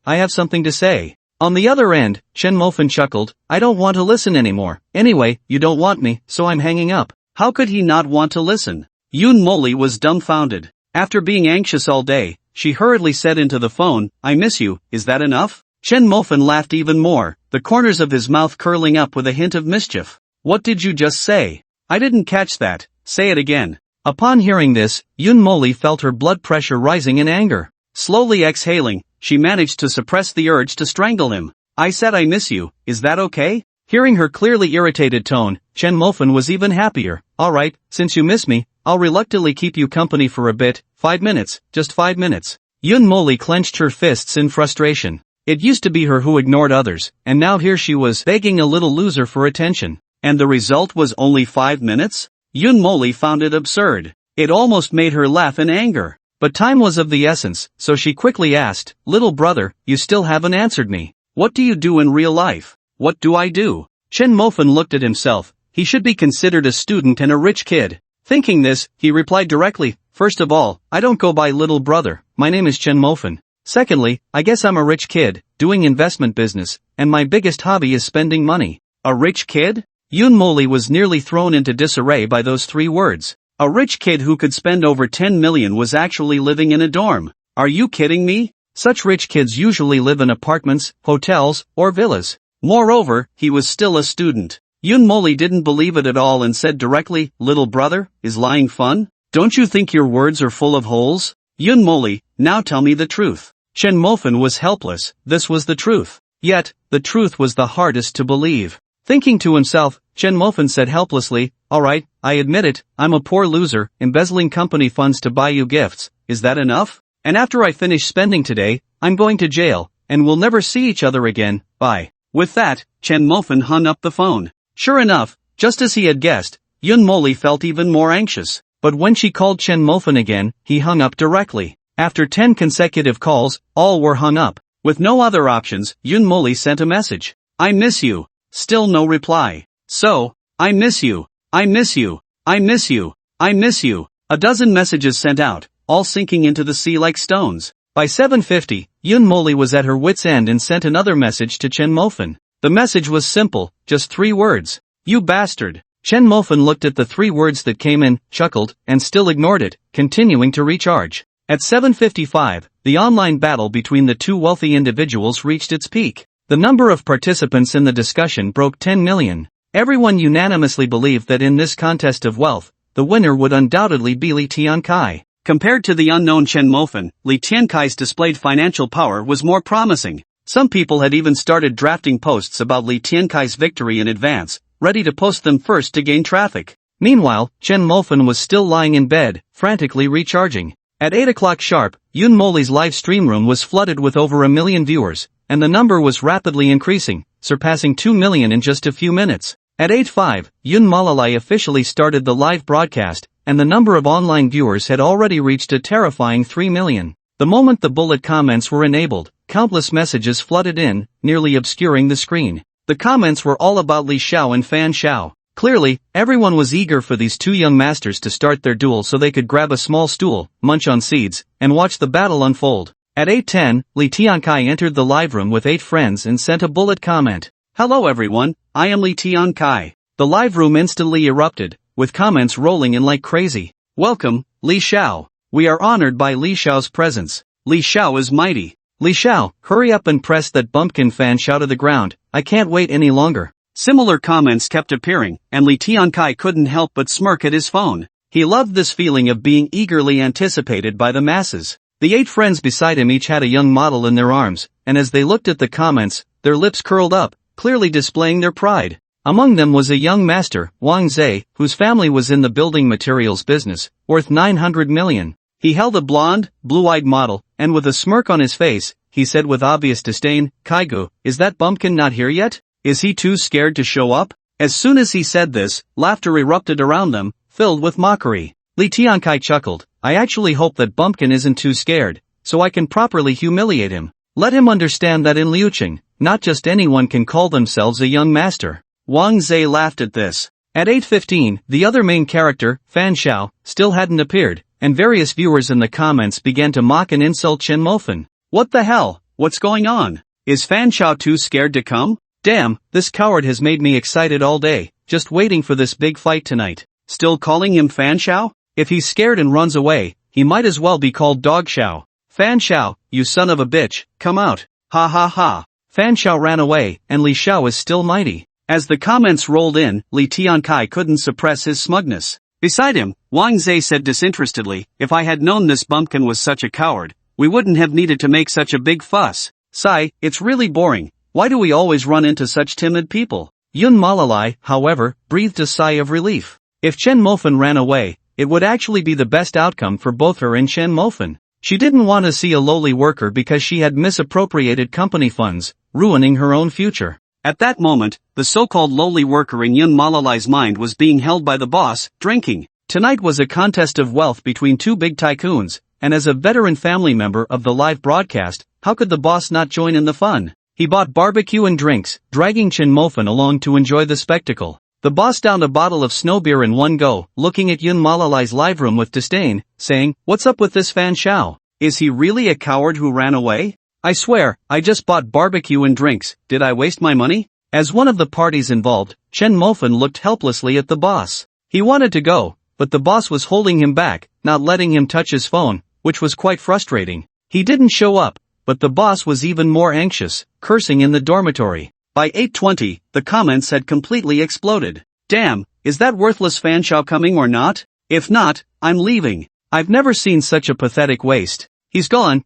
I have something to say. On the other end, Chen Mofan chuckled, I don't want to listen anymore. Anyway, you don't want me, so I'm hanging up. How could he not want to listen? Yoon Molly was dumbfounded. After being anxious all day, she hurriedly said into the phone, I miss you, is that enough? Chen Mofan laughed even more, the corners of his mouth curling up with a hint of mischief. What did you just say? I didn't catch that, say it again. Upon hearing this, Yoon Molly felt her blood pressure rising in anger. Slowly exhaling, she managed to suppress the urge to strangle him. I said I miss you, is that okay? Hearing her clearly irritated tone, Chen Mofan was even happier. Alright, since you miss me, I'll reluctantly keep you company for a bit, 5 minutes, just 5 minutes. Yoon Molly clenched her fists in frustration. It used to be her who ignored others, and now here she was begging a little loser for attention. And the result was only 5 minutes? Yoon Molly found it absurd. It almost made her laugh in anger. But time was of the essence, so she quickly asked, little brother, you still haven't answered me. What do you do in real life? What do I do? Chen Mofan looked at himself. He should be considered a student and a rich kid. Thinking this, he replied directly, first of all, I don't go by little brother, my name is Chen Mofan. Secondly, I guess I'm a rich kid, doing investment business, and my biggest hobby is spending money. A rich kid? Yoon Molly was nearly thrown into disarray by those 3 words. A rich kid who could spend over 10 million was actually living in a dorm. Are you kidding me? Such rich kids usually live in apartments, hotels, or villas. Moreover, he was still a student. Yoon Molly didn't believe it at all and said directly, little brother, is lying fun? Don't you think your words are full of holes? Yoon Molly, now tell me the truth. Chen Mofan was helpless, this was the truth. Yet, the truth was the hardest to believe. Thinking to himself, Chen Mofan said helplessly, alright, I admit it, I'm a poor loser, embezzling company funds to buy you gifts, is that enough? And after I finish spending today, I'm going to jail, and we'll never see each other again, bye. With that, Chen Mofan hung up the phone. Sure enough, just as he had guessed, Yoon Molly felt even more anxious. But when she called Chen Mofan again, he hung up directly. After 10 consecutive calls, all were hung up. With no other options, Yoon Molly sent a message. I miss you. Still no reply. So, I miss you. I miss you. I miss you. I miss you. A dozen messages sent out, all sinking into the sea like stones. By 7:50, Yun Moli was at her wit's end and sent another message to Chen Mofan. The message was simple, just 3 words. You bastard. Chen Mofan looked at the 3 words that came in, chuckled, and still ignored it, continuing to recharge. At 7:55, the online battle between the 2 wealthy individuals reached its peak. The number of participants in the discussion broke 10 million. Everyone unanimously believed that in this contest of wealth, the winner would undoubtedly be Li Tiankai. Compared to the unknown Chen Mofan, Li Tiankai's displayed financial power was more promising. Some people had even started drafting posts about Li Tiankai's victory in advance, ready to post them first to gain traffic. Meanwhile, Chen Mofan was still lying in bed, frantically recharging. At 8 o'clock sharp, Yun Moli's live stream room was flooded with over 1 million viewers, and the number was rapidly increasing, surpassing 2 million in just a few minutes. At 8:05, Yun Malalai officially started the live broadcast, and the number of online viewers had already reached a terrifying 3 million. The moment the bullet comments were enabled, countless messages flooded in, nearly obscuring the screen. The comments were all about Li Xiao and Fan Xiao. Clearly, everyone was eager for these 2 young masters to start their duel so they could grab a small stool, munch on seeds, and watch the battle unfold. At 8:10, Li Tiankai entered the live room with 8 friends and sent a bullet comment. Hello everyone, I am Li Tiankai. The live room instantly erupted, with comments rolling in like crazy. Welcome, Li Xiao. We are honored by Li Xiao's presence. Li Xiao is mighty. Li Xiao, hurry up and press that bumpkin fan Xiao to the ground, I can't wait any longer. Similar comments kept appearing, and Li Tiankai couldn't help but smirk at his phone. He loved this feeling of being eagerly anticipated by the masses. The 8 friends beside him each had a young model in their arms, and as they looked at the comments, their lips curled up, clearly displaying their pride. Among them was a young master, Wang Zhe, whose family was in the building materials business, worth 900 million. He held a blonde, blue-eyed model, and with a smirk on his face, he said with obvious disdain, Kaigu, is that bumpkin not here yet? Is he too scared to show up? As soon as he said this, laughter erupted around them, filled with mockery. Li Tiankai chuckled, I actually hope that bumpkin isn't too scared, so I can properly humiliate him. Let him understand that in Liuqing, not just anyone can call themselves a young master. Wang Zhe laughed at this. At 8:15, the other main character, Fan Xiao, still hadn't appeared, and various viewers in the comments began to mock and insult Chen Mofan. What the hell? What's going on? Is Fan Xiao too scared to come? Damn, this coward has made me excited all day, just waiting for this big fight tonight. Still calling him Fan Xiao? If he's scared and runs away, he might as well be called Dog Xiao. Fan Xiao, you son of a bitch, come out. Ha ha ha. Fan Xiao ran away, and Li Xiao is still mighty. As the comments rolled in, Li Tiankai couldn't suppress his smugness. Beside him, Wang Zhe said disinterestedly, if I had known this bumpkin was such a coward, we wouldn't have needed to make such a big fuss. Sigh, it's really boring. Why do we always run into such timid people? Yun Malalai, however, breathed a sigh of relief. If Chen Mofan ran away, it would actually be the best outcome for both her and Chen Mofan. She didn't want to see a lowly worker because she had misappropriated company funds, ruining her own future. At that moment, the so-called lowly worker in Yun Malalai's mind was being held by the boss, drinking. Tonight was a contest of wealth between 2 big tycoons, and as a veteran family member of the live broadcast, how could the boss not join in the fun? He bought barbecue and drinks, dragging Chen Mofan along to enjoy the spectacle. The boss downed a bottle of snow beer in one go, looking at Yun Malalai's live room with disdain, saying, what's up with this Fan Xiao? Is he really a coward who ran away? I swear, I just bought barbecue and drinks, did I waste my money? As one of the parties involved, Chen Mofan looked helplessly at the boss. He wanted to go, but the boss was holding him back, not letting him touch his phone, which was quite frustrating. He didn't show up, but the boss was even more anxious, cursing in the dormitory. By 8:20, the comments had completely exploded. Damn, is that worthless Fan Xiao coming or not? If not, I'm leaving. I've never seen such a pathetic waste. He's gone,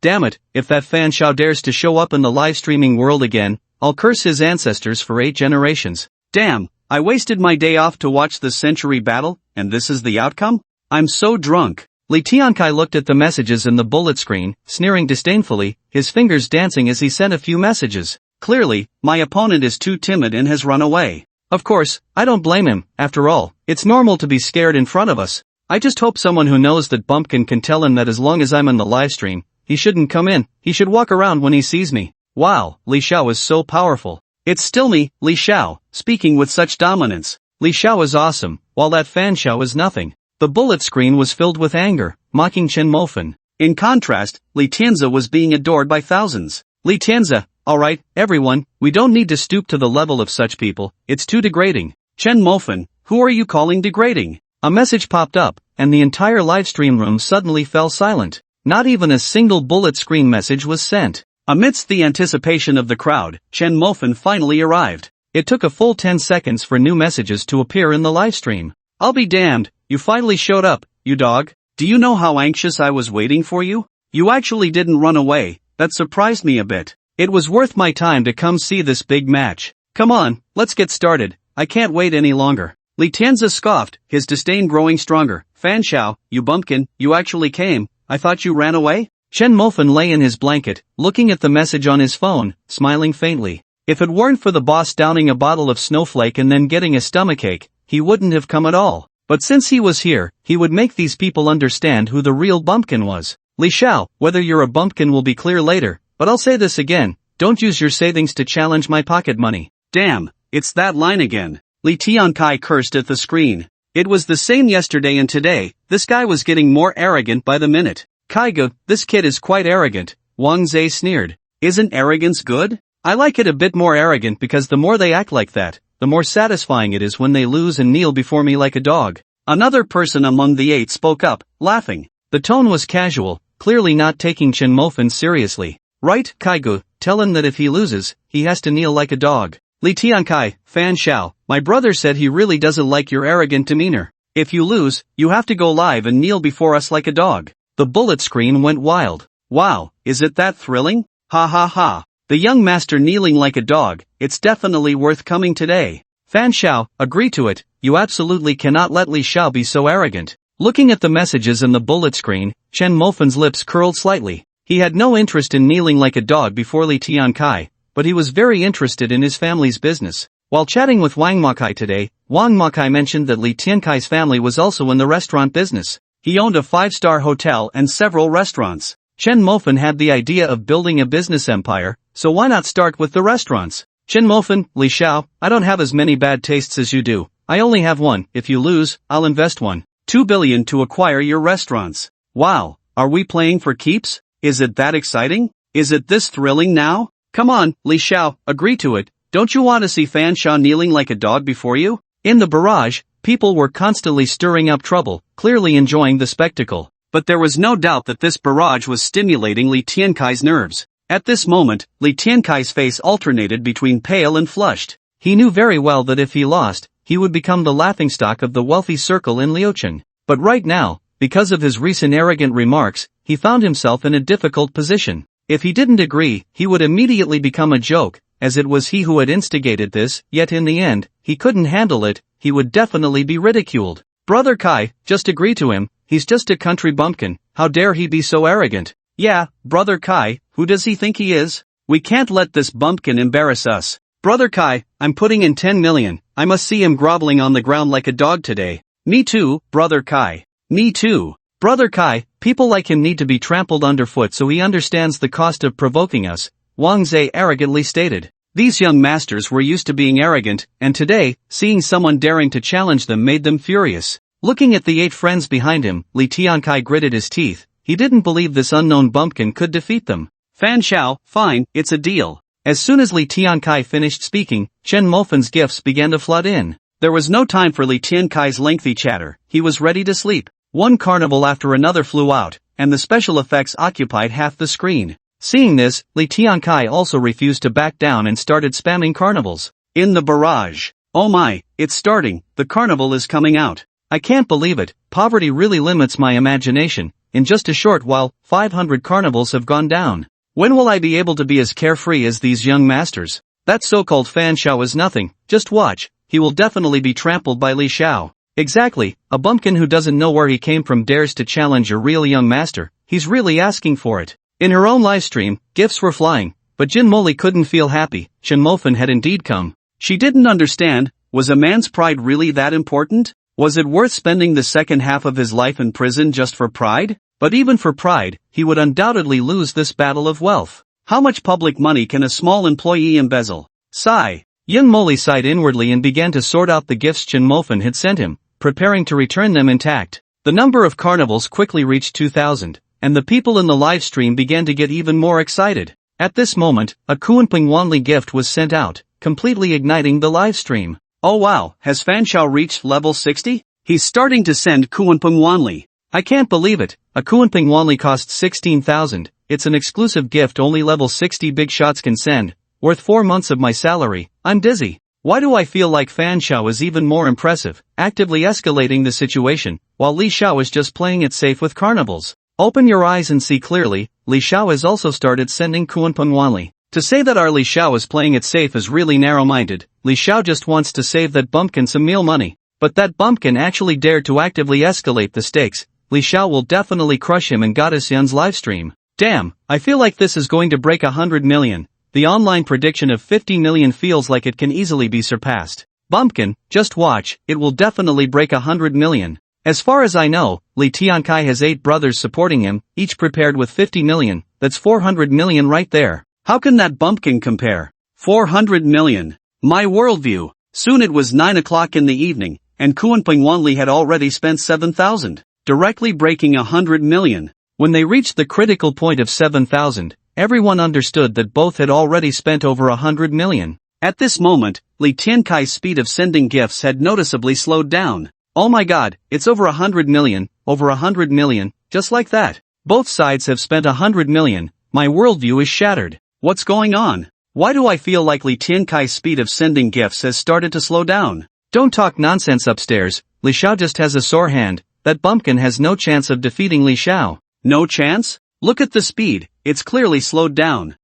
damn it, if that Fan Xiao dares to show up in the live streaming world again, I'll curse his ancestors for 8 generations. Damn, I wasted my day off to watch the century battle, and this is the outcome? I'm so drunk. Li Tiankai looked at the messages in the bullet screen, sneering disdainfully, his fingers dancing as he sent a few messages. Clearly, my opponent is too timid and has run away. Of course, I don't blame him, after all, it's normal to be scared in front of us. I just hope someone who knows that Bumpkin can tell him that as long as I'm in the livestream, he shouldn't come in, he should walk around when he sees me. Wow, Li Xiao is so powerful. It's still me, Li Xiao, speaking with such dominance. Li Xiao is awesome, while that Fan Xiao is nothing. The bullet screen was filled with anger, mocking Chen Mofan. In contrast, Li Tianzi was being adored by thousands. Li Tianzi, alright, everyone, we don't need to stoop to the level of such people, it's too degrading. Chen Mofan, who are you calling degrading? A message popped up, and the entire livestream room suddenly fell silent. Not even a single bullet screen message was sent. Amidst the anticipation of the crowd, Chen Mofan finally arrived. It took a full 10 seconds for new messages to appear in the livestream. I'll be damned, you finally showed up, you dog. Do you know how anxious I was waiting for you? You actually didn't run away, that surprised me a bit. It was worth my time to come see this big match. Come on, let's get started, I can't wait any longer. Li Tianzi scoffed, his disdain growing stronger. Fan Xiao, you bumpkin, you actually came, I thought you ran away? Chen Mofan lay in his blanket, looking at the message on his phone, smiling faintly. If it weren't for the boss downing a bottle of snowflake and then getting a stomachache, he wouldn't have come at all. But since he was here, he would make these people understand who the real bumpkin was. Li Xiao, whether you're a bumpkin will be clear later, but I'll say this again, don't use your savings to challenge my pocket money. Damn, it's that line again. Li Tiankai cursed at the screen. It was the same yesterday and today, this guy was getting more arrogant by the minute. Kaiga, this kid is quite arrogant, Wang Zhe sneered. Isn't arrogance good? I like it a bit more arrogant because the more they act like that, the more satisfying it is when they lose and kneel before me like a dog. Another person among the 8 spoke up, laughing. The tone was casual, clearly not taking Chen Mofan seriously. Right, Kaigu, tell him that if he loses, he has to kneel like a dog. Li Tiankai, Fan Xiao, my brother said he really doesn't like your arrogant demeanor. If you lose, you have to go live and kneel before us like a dog. The bullet screen went wild. Wow, is it that thrilling? Ha ha ha. The young master kneeling like a dog, it's definitely worth coming today. Fan Xiao, agree to it, you absolutely cannot let Li Xiao be so arrogant. Looking at the messages in the bullet screen, Chen Mofan's lips curled slightly. He had no interest in kneeling like a dog before Li Tiankai, but he was very interested in his family's business. While chatting with Wang Makai today, Wang Makai mentioned that Li Tiankai's family was also in the restaurant business. He owned a 5-star hotel and several restaurants. Chen Mofan had the idea of building a business empire, so why not start with the restaurants? Chen Mofan, Li Xiao, I don't have as many bad tastes as you do. I only have one. If you lose, I'll invest 2 billion to acquire your restaurants. Wow, are we playing for keeps? Is it that exciting? Is it this thrilling now? Come on, Li Xiao, agree to it. Don't you want to see Fan Xiao kneeling like a dog before you? In the barrage, people were constantly stirring up trouble, clearly enjoying the spectacle. But there was no doubt that this barrage was stimulating Li Tiankai's nerves. At this moment, Li Tiankai's face alternated between pale and flushed. He knew very well that if he lost, he would become the laughingstock of the wealthy circle in Liucheng. But right now, because of his recent arrogant remarks, he found himself in a difficult position. If he didn't agree, he would immediately become a joke, as it was he who had instigated this, yet in the end, he couldn't handle it, he would definitely be ridiculed. Brother Kai, just agree to him, he's just a country bumpkin, how dare he be so arrogant? Yeah, Brother Kai, who does he think he is? We can't let this bumpkin embarrass us. Brother Kai, I'm putting in 10 million, I must see him groveling on the ground like a dog today. Me too, Brother Kai. Me too. Brother Kai, people like him need to be trampled underfoot so he understands the cost of provoking us, Wang Zhe arrogantly stated. These young masters were used to being arrogant, and today, seeing someone daring to challenge them made them furious. Looking at the 8 friends behind him, Li Tiankai gritted his teeth. He didn't believe this unknown bumpkin could defeat them. Fan Xiao, fine, it's a deal. As soon as Li Tiankai finished speaking, Chen Mofan's gifts began to flood in. There was no time for Li Tiankai's lengthy chatter, he was ready to sleep. One carnival after another flew out, and the special effects occupied half the screen. Seeing this, Li Tiankai also refused to back down and started spamming carnivals. In the barrage. Oh my, it's starting, the carnival is coming out. I can't believe it, poverty really limits my imagination. In just a short while, 500 carnivals have gone down. When will I be able to be as carefree as these young masters? That so-called Fan Xiao is nothing, just watch, he will definitely be trampled by Li Xiao. Exactly, a bumpkin who doesn't know where he came from dares to challenge a real young master, he's really asking for it. In her own livestream, gifts were flying, but Jin Moli couldn't feel happy, Chen Mofan had indeed come. She didn't understand, was a man's pride really that important? Was it worth spending the second half of his life in prison just for pride? But even for pride, he would undoubtedly lose this battle of wealth. How much public money can a small employee embezzle? Sigh. Yin Moli sighed inwardly and began to sort out the gifts Chen Mofan had sent him, preparing to return them intact. The number of carnivals quickly reached 2,000, and the people in the live stream began to get even more excited. At this moment, a Kuanping Wanli gift was sent out, completely igniting the live stream. Oh wow, has Fan Xiao reached level 60? He's starting to send Kuanping Wanli. I can't believe it, a Kuanping Wanli costs 16,000, it's an exclusive gift only level 60 big shots can send, worth 4 months of my salary. I'm dizzy. Why do I feel like Fan Xiao is even more impressive, actively escalating the situation, while Li Xiao is just playing it safe with carnivals? Open your eyes and see clearly, Li Xiao has also started sending Kuanping Wanli. To say that our Li Xiao is playing it safe is really narrow-minded. Li Xiao just wants to save that bumpkin some meal money. But that bumpkin actually dared to actively escalate the stakes. Li Xiao will definitely crush him in Goddess Yun's livestream. Damn, I feel like this is going to break 100 million. The online prediction of 50 million feels like it can easily be surpassed. Bumpkin, just watch, it will definitely break 100 million. As far as I know, Li Tiankai has 8 brothers supporting him, each prepared with 50 million, that's 400 million right there. How can that bumpkin compare? 400 million. My worldview. Soon it was 9 o'clock in the evening, and Kuanping Wanli had already spent 7,000, directly breaking 100 million. When they reached the critical point of 7,000, everyone understood that both had already spent over 100 million. At this moment, Li Tiankai's speed of sending gifts had noticeably slowed down. Oh my god, it's over 100 million, over 100 million, just like that. Both sides have spent 100 million, my worldview is shattered. What's going on? Why do I feel like Li Tiankai's speed of sending gifts has started to slow down? Don't talk nonsense upstairs, Li Xiao just has a sore hand, that bumpkin has no chance of defeating Li Xiao. No chance? Look at the speed, it's clearly slowed down.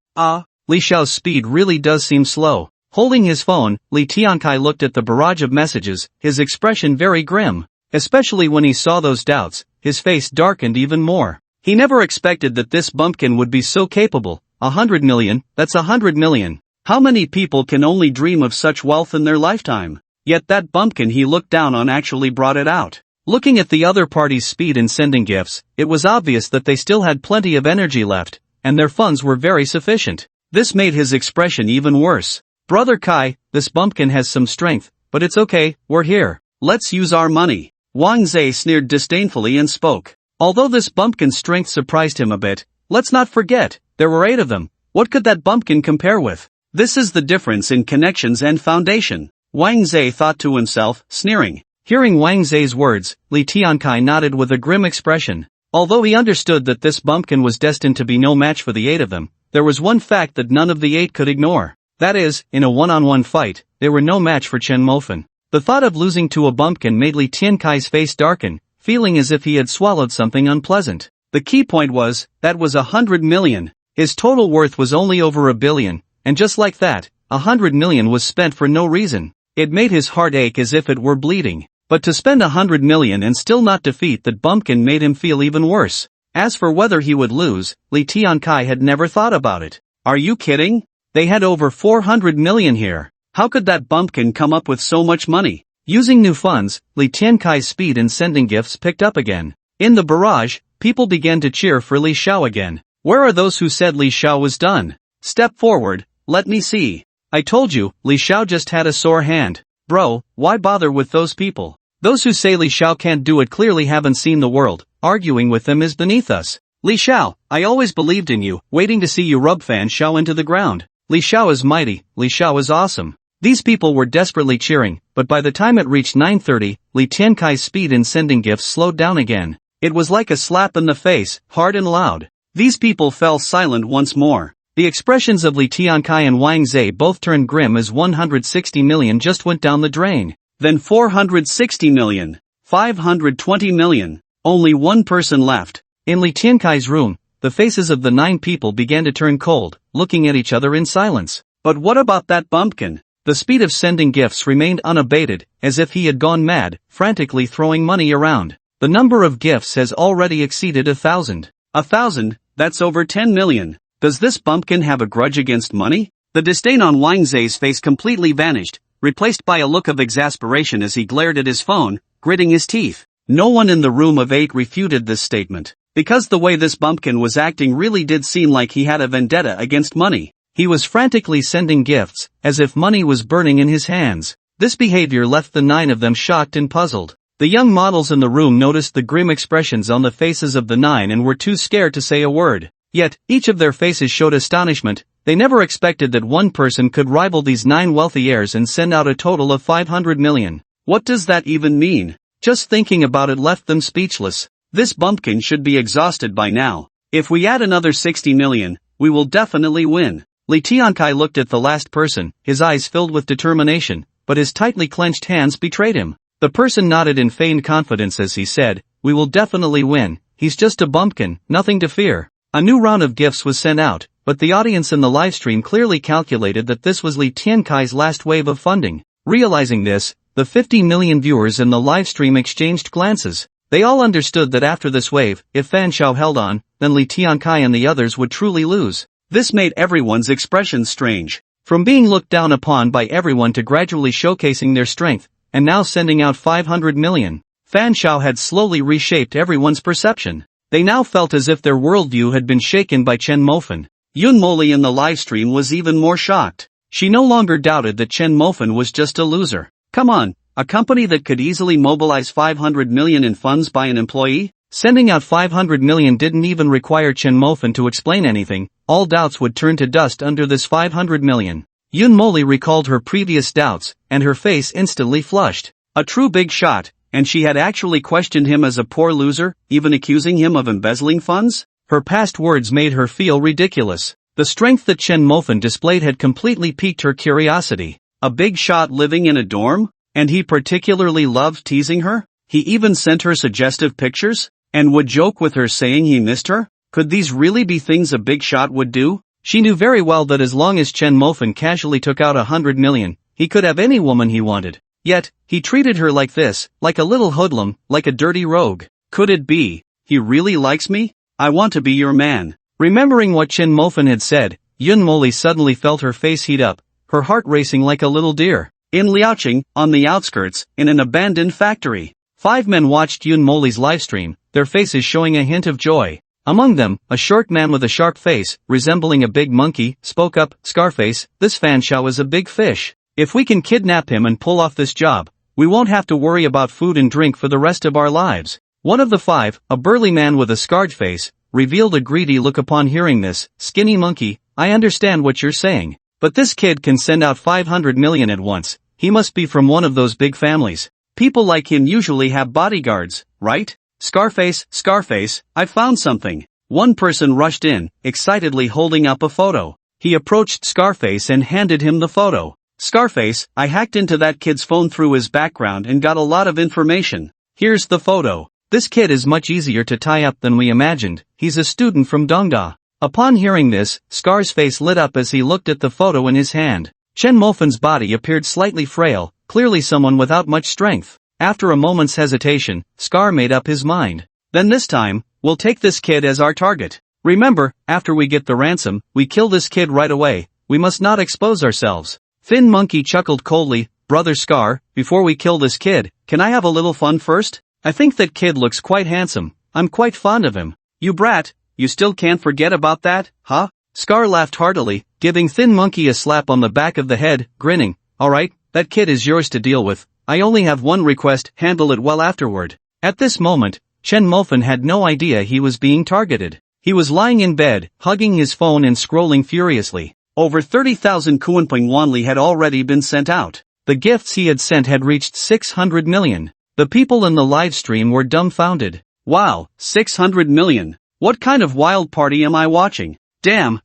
Li Xiao's speed really does seem slow. Holding his phone, Li Tiankai looked at the barrage of messages, his expression very grim. Especially when he saw those doubts, his face darkened even more. He never expected that this bumpkin would be so capable. 100 million, that's 100 million. How many people can only dream of such wealth in their lifetime? Yet that bumpkin he looked down on actually brought it out. Looking at the other party's speed in sending gifts, it was obvious that they still had plenty of energy left, and their funds were very sufficient. This made his expression even worse. Brother Kai, this bumpkin has some strength, but it's okay, we're here. Let's use our money. Wang Zhe sneered disdainfully and spoke. Although this bumpkin's strength surprised him a bit, let's not forget, there were 8 of them. What could that bumpkin compare with? This is the difference in connections and foundation. Wang Zhe thought to himself, sneering. Hearing Wang Zhe's words, Li Tiankai nodded with a grim expression. Although he understood that this bumpkin was destined to be no match for the 8 of them, there was one fact that none of the 8 could ignore. That is, in a one-on-one fight, they were no match for Chen Mofan. The thought of losing to a bumpkin made Li Tiankai's face darken, feeling as if he had swallowed something unpleasant. The key point was, that was 100 million. His total worth was only over 1 billion, and just like that, 100 million was spent for no reason. It made his heart ache as if it were bleeding. But to spend 100 million and still not defeat that bumpkin made him feel even worse. As for whether he would lose, Li Tiankai had never thought about it. Are you kidding? They had over 400 million here. How could that bumpkin come up with so much money? Using new funds, Li Tiankai's speed in sending gifts picked up again. In the barrage, people began to cheer for Li Xiao again. Where are those who said Li Xiao was done? Step forward, let me see. I told you, Li Xiao just had a sore hand. Bro, why bother with those people? Those who say Li Xiao can't do it clearly haven't seen the world. Arguing with them is beneath us. Li Xiao, I always believed in you, waiting to see you rub Fan Xiao into the ground. Li Xiao is mighty, Li Xiao is awesome. These people were desperately cheering, but by the time it reached 9:30, Li Tiankai's speed in sending gifts slowed down again. It was like a slap in the face, hard and loud. These people fell silent once more. The expressions of Li Tiankai and Wang Zhe both turned grim as 160 million just went down the drain. Then 460 million. 520 million. Only one person left. In Li Tiankai's room, the faces of the 9 people began to turn cold, looking at each other in silence. But what about that bumpkin? The speed of sending gifts remained unabated, as if he had gone mad, frantically throwing money around. The number of gifts has already exceeded 1,000. 1,000, that's over 10 million. Does this bumpkin have a grudge against money? The disdain on Wang Zhe's face completely vanished, replaced by a look of exasperation as he glared at his phone, gritting his teeth. No one in the room of 8 refuted this statement, because the way this bumpkin was acting really did seem like he had a vendetta against money. He was frantically sending gifts, as if money was burning in his hands. This behavior left the 9 of them shocked and puzzled. The young models in the room noticed the grim expressions on the faces of the 9 and were too scared to say a word. Yet, each of their faces showed astonishment. They never expected that one person could rival these 9 wealthy heirs and send out a total of 500 million. What does that even mean? Just thinking about it left them speechless. This bumpkin should be exhausted by now. If we add another 60 million, we will definitely win. Lee Tiankai looked at the last person, his eyes filled with determination, but his tightly clenched hands betrayed him. The person nodded in feigned confidence as he said, "We will definitely win. He's just a bumpkin, nothing to fear." A new round of gifts was sent out, but the audience in the livestream clearly calculated that this was Lee Tiankai's last wave of funding. Realizing this, the 50 million viewers in the livestream exchanged glances. They all understood that after this wave, if Fan Shao held on, then Lee Tiankai and the others would truly lose. This made everyone's expressions strange. From being looked down upon by everyone to gradually showcasing their strength, and now sending out 500 million. Fan Shao had slowly reshaped everyone's perception. They now felt as if their worldview had been shaken by Chen Mofen. Yun Moli in the livestream was even more shocked. She no longer doubted that Chen Mofen was just a loser. Come on, a company that could easily mobilize 500 million in funds by an employee? Sending out 500 million didn't even require Chen Mofen to explain anything. All doubts would turn to dust under this 500 million. Yun Moli recalled her previous doubts, and her face instantly flushed. A true big shot, and she had actually questioned him as a poor loser, even accusing him of embezzling funds? Her past words made her feel ridiculous. The strength that Chen Mofen displayed had completely piqued her curiosity. A big shot living in a dorm? And he particularly loved teasing her? He even sent her suggestive pictures? And would joke with her saying he missed her? Could these really be things a big shot would do? She knew very well that as long as Chen Mofen casually took out 100 million, he could have any woman he wanted. Yet, he treated her like this, like a little hoodlum, like a dirty rogue. Could it be? He really likes me? I want to be your man. Remembering what Chen Mofen had said, Yun Moli suddenly felt her face heat up, her heart racing like a little deer. In Liaoqing, on the outskirts, in an abandoned factory, 5 men watched Yun Moli's livestream, their faces showing a hint of joy. Among them, a short man with a sharp face, resembling a big monkey, spoke up, "Scarface, this Fan Shao is a big fish. If we can kidnap him and pull off this job, we won't have to worry about food and drink for the rest of our lives." One of the 5, a burly man with a scarred face, revealed a greedy look upon hearing this. "Skinny monkey, I understand what you're saying. But this kid can send out 500 million at once. He must be from one of those big families. People like him usually have bodyguards, right? Scarface, Scarface, I found something." One person rushed in, excitedly holding up a photo. He approached Scarface and handed him the photo. "Scarface, I hacked into that kid's phone through his background and got a lot of information. Here's the photo. This kid is much easier to tie up than we imagined. He's a student from Dongda." Upon hearing this, Scar's face lit up as he looked at the photo in his hand. Chen Mofen's body appeared slightly frail, clearly someone without much strength. After a moment's hesitation, Scar made up his mind. "Then this time, we'll take this kid as our target. Remember, after we get the ransom, we kill this kid right away. We must not expose ourselves." Thin Monkey chuckled coldly, "Brother Scar, before we kill this kid, can I have a little fun first? I think that kid looks quite handsome. I'm quite fond of him." "You brat, you still can't forget about that, huh?" Scar laughed heartily, giving Thin Monkey a slap on the back of the head, grinning. "Alright, that kid is yours to deal with. I only have one request, handle it well afterward." At this moment, Chen Mofen had no idea he was being targeted. He was lying in bed, hugging his phone and scrolling furiously. Over 30,000 Kuanping Wanli had already been sent out. The gifts he had sent had reached 600 million. The people in the live stream were dumbfounded. Wow, 600 million. What kind of wild party am I watching? Damn.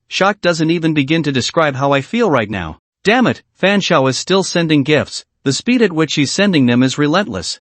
Shock doesn't even begin to describe how I feel right now. Damn it, Fan Shao is still sending gifts. The speed at which he's sending them is relentless.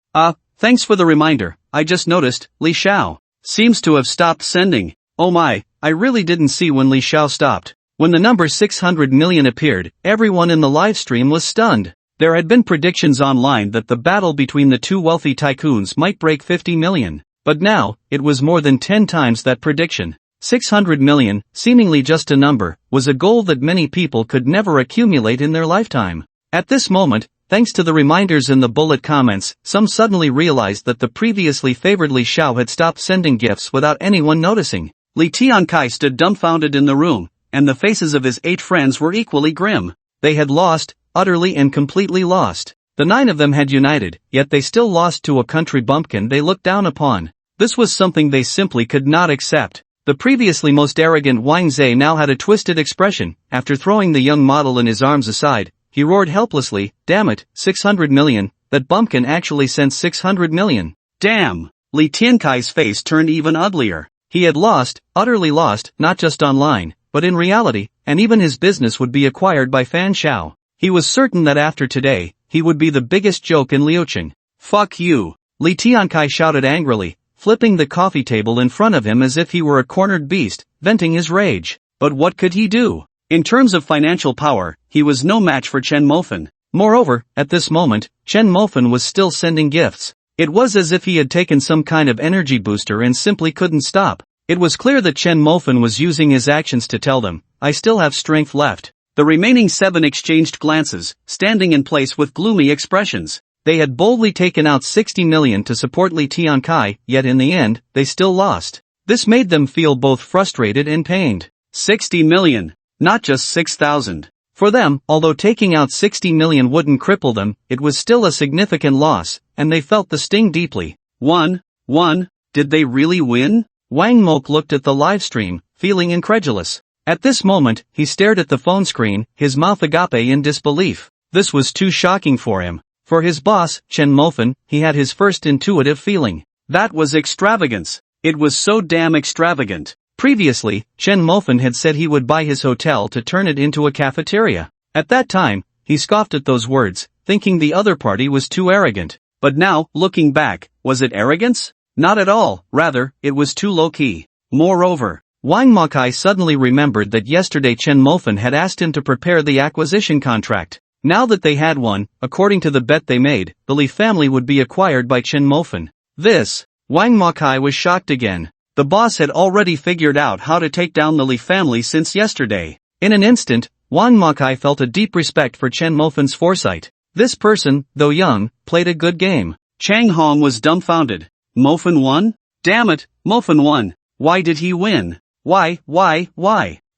Thanks for the reminder. I just noticed, Li Xiao seems to have stopped sending. Oh my, I really didn't see when Li Xiao stopped. When the number 600 million appeared, everyone in the live stream was stunned. There had been predictions online that the battle between the two wealthy tycoons might break 50 million. But now, it was more than 10 times that prediction. 600 million, seemingly just a number, was a goal that many people could never accumulate in their lifetime. At this moment, thanks to the reminders in the bullet comments, some suddenly realized that the previously favored Li Xiao had stopped sending gifts without anyone noticing. Li Tiankai stood dumbfounded in the room, and the faces of his 8 friends were equally grim. They had lost, utterly and completely lost. The 9 of them had united, yet they still lost to a country bumpkin they looked down upon. This was something they simply could not accept. The previously most arrogant Wang Zhe now had a twisted expression. After throwing the young model in his arms aside, he roared helplessly, "Damn it, 600 million, that bumpkin actually sent 600 million. Damn!" Li Tiankai's face turned even uglier. He had lost, utterly lost, not just online, but in reality, and even his business would be acquired by Fan Shao. He was certain that after today, he would be the biggest joke in Liucheng. "Fuck you!" Li Tiankai shouted angrily, flipping the coffee table in front of him as if he were a cornered beast, venting his rage. But what could he do? In terms of financial power, he was no match for Chen Mofen. Moreover, at this moment, Chen Mofen was still sending gifts. It was as if he had taken some kind of energy booster and simply couldn't stop. It was clear that Chen Mofen was using his actions to tell them, "I still have strength left." The remaining 7 exchanged glances, standing in place with gloomy expressions. They had boldly taken out 60 million to support Li Tiankai, yet in the end, they still lost. This made them feel both frustrated and pained. 60 million, not just 6,000. For them, although taking out 60 million wouldn't cripple them, it was still a significant loss, and they felt the sting deeply. One, did they really win? Wang Mok looked at the live stream, feeling incredulous. At this moment, he stared at the phone screen, his mouth agape in disbelief. This was too shocking for him. For his boss, Chen Mofen, he had his first intuitive feeling. That was extravagance. It was so damn extravagant. Previously, Chen Mofen had said he would buy his hotel to turn it into a cafeteria. At that time, he scoffed at those words, thinking the other party was too arrogant. But now, looking back, was it arrogance? Not at all, rather, it was too low-key. Moreover, Wang Makai suddenly remembered that yesterday Chen Mofen had asked him to prepare the acquisition contract. Now that they had one, according to the bet they made, the Li family would be acquired by Chen Mofen. Wang Makai was shocked again. The boss had already figured out how to take down the Li family since yesterday. In an instant, Wang Makai felt a deep respect for Chen Mofen's foresight. This person, though young, played a good game. Chang Hong was dumbfounded. Mofen won? Damn it, Mofen won. Why did he win? Why?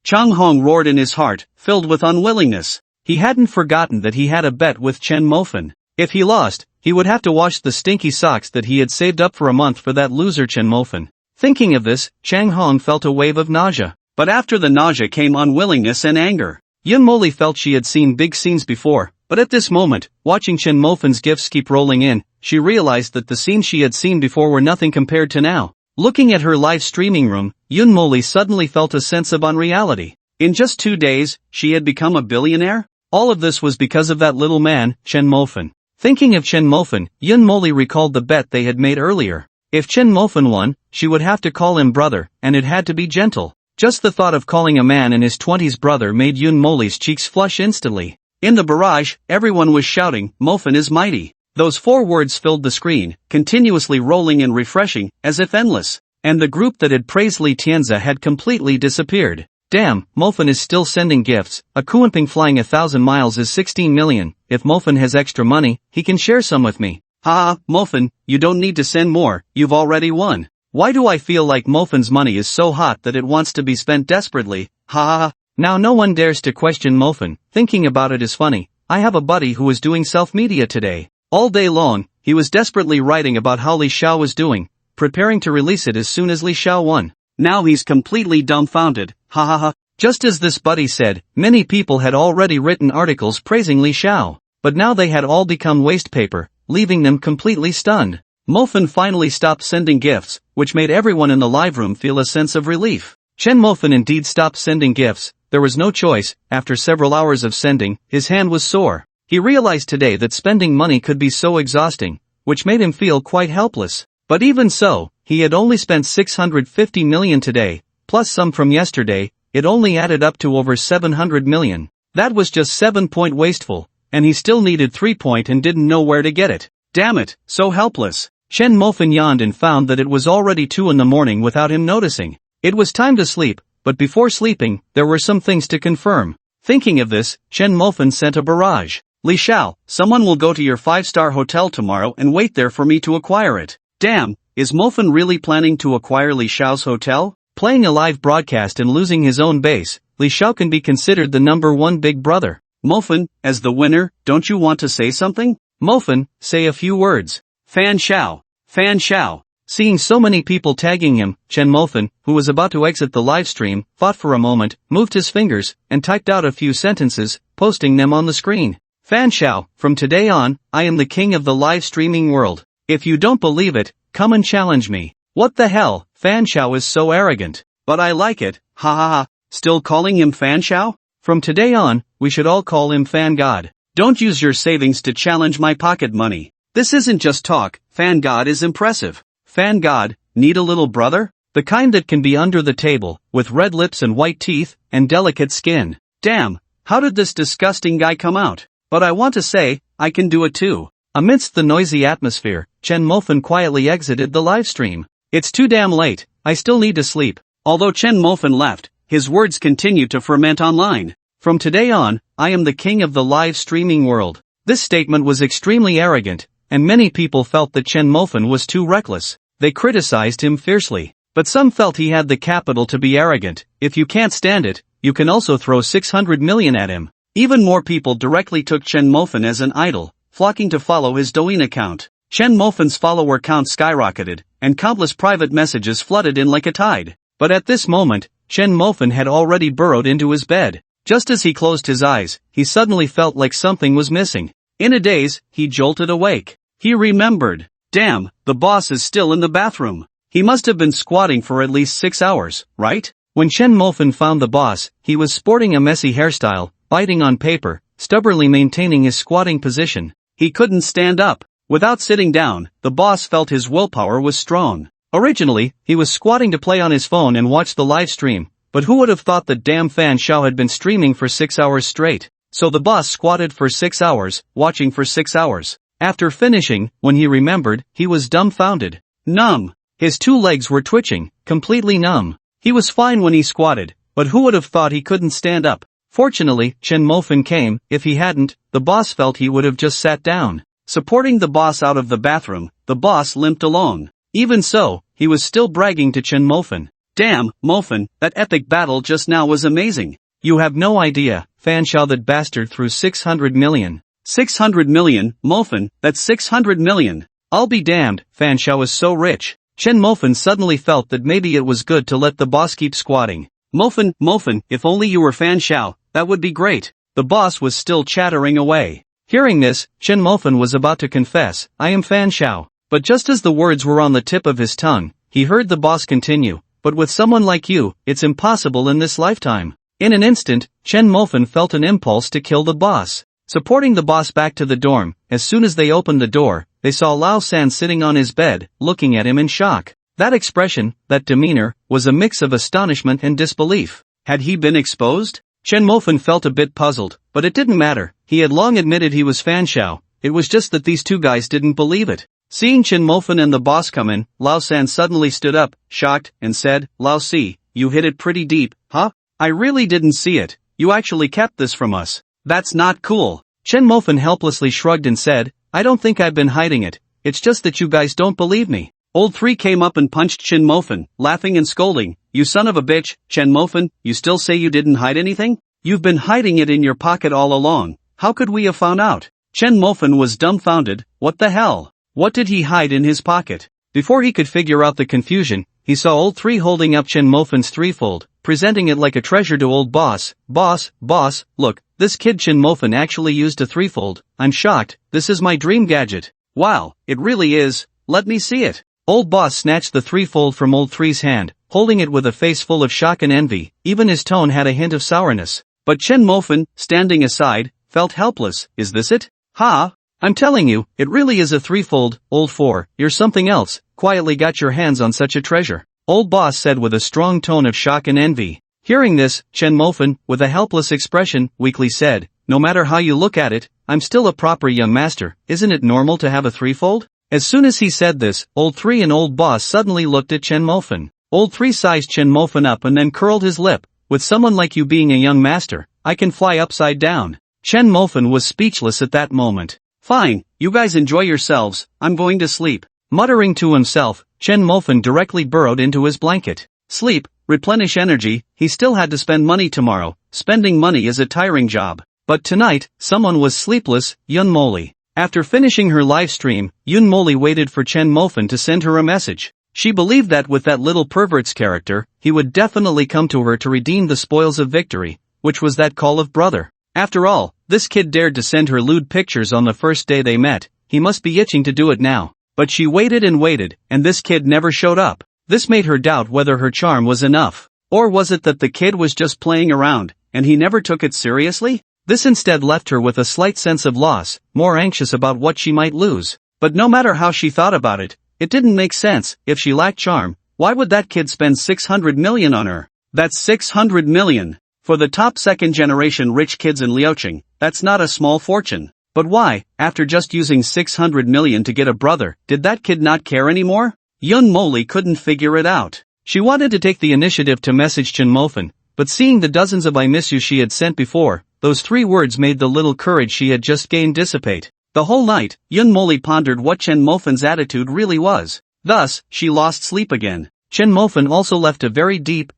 Chang Hong roared in his heart, filled with unwillingness. He hadn't forgotten that he had a bet with Chen Mofen. If he lost, he would have to wash the stinky socks that he had saved up for a month for that loser Chen Mofen. Thinking of this, Chang Hong felt a wave of nausea. But after the nausea came unwillingness and anger. Yun Moli felt she had seen big scenes before, but at this moment, watching Chen Mofen's gifts keep rolling in, she realized that the scenes she had seen before were nothing compared to now. Looking at her live streaming room, Yun Moli suddenly felt a sense of unreality. In just 2 days, she had become a billionaire? All of this was because of that little man, Chen Mofen. Thinking of Chen Mofen, Yun Moli recalled the bet they had made earlier. If Chen Mofen won, she would have to call him brother, and it had to be gentle. Just the thought of calling a man in his 20s brother made Yun Moli's cheeks flush instantly. In the barrage, everyone was shouting, "Mofen is mighty." Those 4 words filled the screen, continuously rolling and refreshing, as if endless. And the group that had praised Li Tianza had completely disappeared. Damn, Mofen is still sending gifts. A Kuanping flying 1,000 miles is 16 million. If Mofen has extra money, he can share some with me. Ha, Mofen, you don't need to send more, you've already won. Why do I feel like Mofen's money is so hot that it wants to be spent desperately? Ha. Now no one dares to question Mofen. Thinking about it is funny. I have a buddy who was doing self-media today. All day long, he was desperately writing about how Li Xiao was doing, preparing to release it as soon as Li Xiao won. Now he's completely dumbfounded. Ha. Just as this buddy said, many people had already written articles praising Li Xiao, but now they had all become waste paper, leaving them completely stunned. Mofen finally stopped sending gifts, which made everyone in the live room feel a sense of relief. Chen Mofen indeed stopped sending gifts. There was no choice. After several hours of sending, his hand was sore. He realized today that spending money could be so exhausting, which made him feel quite helpless. But even so, he had only spent 650 million today, plus some from yesterday. It only added up to over 700 million. That was just 7 wasteful, and he still needed 3 and didn't know where to get it. Damn it, so helpless. Chen Mofen yawned and found that it was already 2 in the morning without him noticing. It was time to sleep, but before sleeping, there were some things to confirm. Thinking of this, Chen Mofen sent a barrage. Li Xiao, someone will go to your 5-star hotel tomorrow and wait there for me to acquire it. Damn, is Mofen really planning to acquire Li Xiao's hotel? Playing a live broadcast and losing his own base, Li Xiao can be considered the #1 big brother. Mofen, as the winner, don't you want to say something? Mofan, say a few words. Fan Shao. Fan Shao. Seeing so many people tagging him, Chen Mofan, who was about to exit the live stream, thought for a moment, moved his fingers, and typed out a few sentences, posting them on the screen. Fan Shao, from today on, I am the king of the live streaming world. If you don't believe it, come and challenge me. What the hell, Fan Shao is so arrogant. But I like it, ha ha ha. Still calling him Fan Shao? From today on, we should all call him Fan God. Don't use your savings to challenge my pocket money. This isn't just talk, Fan God is impressive. Fan God, need a little brother? The kind that can be under the table, with red lips and white teeth, and delicate skin. Damn, how did this disgusting guy come out? But I want to say, I can do it too. Amidst the noisy atmosphere, Chen Mofan quietly exited the livestream. It's too damn late, I still need to sleep. Although Chen Mofan left, his words continued to ferment online. From today on, I am the king of the live streaming world. This statement was extremely arrogant, and many people felt that Chen Mofan was too reckless. They criticized him fiercely. But some felt he had the capital to be arrogant. If you can't stand it, you can also throw 600 million at him. Even more people directly took Chen Mofan as an idol, flocking to follow his Douyin account. Chen Mofan's follower count skyrocketed, and countless private messages flooded in like a tide. But at this moment, Chen Mofan had already burrowed into his bed. Just as he closed his eyes, he suddenly felt like something was missing. In a daze, he jolted awake. He remembered. Damn, the boss is still in the bathroom. He must have been squatting for at least 6 hours, right? When Chen Mofan found the boss, he was sporting a messy hairstyle, biting on paper, stubbornly maintaining his squatting position. He couldn't stand up. Without sitting down, the boss felt his willpower was strong. Originally, he was squatting to play on his phone and watch the live stream, but who would have thought that damn Fan Shao had been streaming for 6 hours straight? So the boss squatted for 6 hours, watching for 6 hours. After finishing, when he remembered, he was dumbfounded. Numb. His 2 legs were twitching, completely numb. He was fine when he squatted, but who would have thought he couldn't stand up? Fortunately, Chen Mofan came. If he hadn't, the boss felt he would have just sat down. Supporting the boss out of the bathroom, the boss limped along. Even so, he was still bragging to Chen Mofan. Damn, Mofan, that epic battle just now was amazing. You have no idea, Fan Shao, that bastard threw 600 million. 600 million, Mofan, that's 600 million. I'll be damned, Fan Shao is so rich. Chen Mofan suddenly felt that maybe it was good to let the boss keep squatting. Mofan, if only you were Fan Shao, that would be great. The boss was still chattering away. Hearing this, Chen Mofan was about to confess, I am Fan Shao. But just as the words were on the tip of his tongue, he heard the boss continue, but with someone like you, it's impossible in this lifetime. In an instant, Chen Mofan felt an impulse to kill the boss. Supporting the boss back to the dorm, as soon as they opened the door, they saw Lao San sitting on his bed, looking at him in shock. That expression, that demeanor, was a mix of astonishment and disbelief. Had he been exposed? Chen Mofan felt a bit puzzled, but it didn't matter. He had long admitted he was Fan Shao. It was just that these 2 guys didn't believe it. Seeing Chen Mofan and the boss come in, Lao San suddenly stood up, shocked, and said, Lao Si, you hit it pretty deep, huh? I really didn't see it. You actually kept this from us. That's not cool. Chen Mofan helplessly shrugged and said, I don't think I've been hiding it. It's just that you guys don't believe me. Old 3 came up and punched Chen Mofan, laughing and scolding. You son of a bitch, Chen Mofan, you still say you didn't hide anything? You've been hiding it in your pocket all along. How could we have found out? Chen Mofan was dumbfounded. What the hell? What did he hide in his pocket? Before he could figure out the confusion, he saw old 3 holding up Chen Mofan's threefold, presenting it like a treasure to old boss. Boss, look, this kid Chen Mofan actually used a threefold. I'm shocked, this is my dream gadget. Wow, it really is, let me see it. Old boss snatched the threefold from old 3's hand, holding it with a face full of shock and envy. Even his tone had a hint of sourness. But Chen Mofan, standing aside, felt helpless. Is this it? Ha! I'm telling you, it really is a threefold. Old 4, you're something else, quietly got your hands on such a treasure. Old boss said with a strong tone of shock and envy. Hearing this, Chen Mofan, with a helpless expression, weakly said, no matter how you look at it, I'm still a proper young master. Isn't it normal to have a threefold? As soon as he said this, old 3 and old boss suddenly looked at Chen Mofan. Old 3 sized Chen Mofan up and then curled his lip. With someone like you being a young master, I can fly upside down. Chen Mofan was speechless at that moment. Fine, you guys enjoy yourselves, I'm going to sleep. Muttering to himself, Chen Mofan directly burrowed into his blanket. Sleep, replenish energy. He still had to spend money tomorrow. Spending money is a tiring job. But tonight, someone was sleepless, Yun Moli. After finishing her live stream, Yoon Molly waited for Chen Mofan to send her a message. She believed that with that little pervert's character, he would definitely come to her to redeem the spoils of victory, which was that call of brother. After all, this kid dared to send her lewd pictures on the first day they met, he must be itching to do it now. But she waited, and this kid never showed up. This made her doubt whether her charm was enough. Or was it that the kid was just playing around, and he never took it seriously? This instead left her with a slight sense of loss, more anxious about what she might lose. But no matter how she thought about it, it didn't make sense. If she lacked charm, why would that kid spend 600 million on her? That's 600 million. For the top second-generation rich kids in Liaoqing, that's not a small fortune. But why, after just using 600 million to get a brother, did that kid not care anymore? Yoon Molly couldn't figure it out. She wanted to take the initiative to message Chen Mofan, but seeing the dozens of I miss you she had sent before, those 3 words made the little courage she had just gained dissipate. The whole night, Yoon Molly pondered what Chen Mofan's attitude really was. Thus, she lost sleep again. Chen Mofan also left a very deep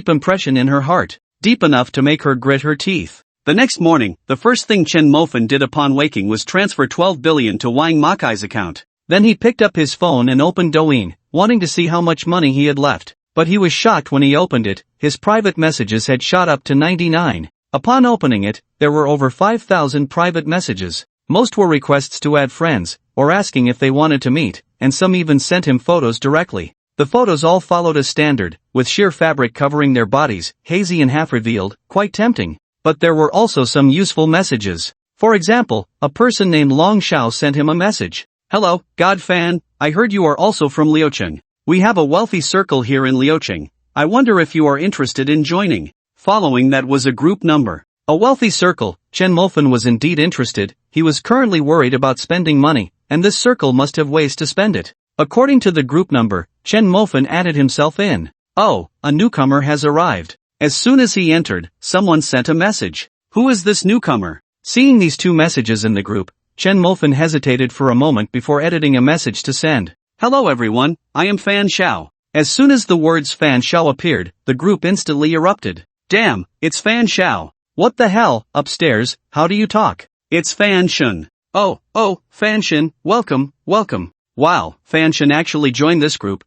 impression in her heart, deep enough to make her grit her teeth. The next morning, the first thing Chen Mofan did upon waking was transfer 12 billion to Wang Makai's account. Then he picked up his phone and opened Douyin, wanting to see how much money he had left. But he was shocked when he opened it, his private messages had shot up to 99. Upon opening it, there were over 5,000 private messages. Most were requests to add friends, or asking if they wanted to meet, and some even sent him photos directly. The photos all followed as standard, with sheer fabric covering their bodies, hazy and half-revealed, quite tempting. But there were also some useful messages. For example, a person named Long Xiao sent him a message. Hello, God fan, I heard you are also from Liaoqing. We have a wealthy circle here in Liaoqing. I wonder if you are interested in joining. Following that was a group number. A wealthy circle. Chen Mofan was indeed interested. He was currently worried about spending money, and this circle must have ways to spend it. According to the group number, Chen Mofan added himself in. Oh, a newcomer has arrived. As soon as he entered, someone sent a message. Who is this newcomer? Seeing these 2 messages in the group, Chen Mofan hesitated for a moment before editing a message to send. Hello everyone, I am Fan Xiao. As soon as the words Fan Xiao appeared, the group instantly erupted. Damn, it's Fan Xiao. What the hell, upstairs, how do you talk? It's Fan Shun. Oh, Fan Shun, welcome. Wow, Fan Shun actually joined this group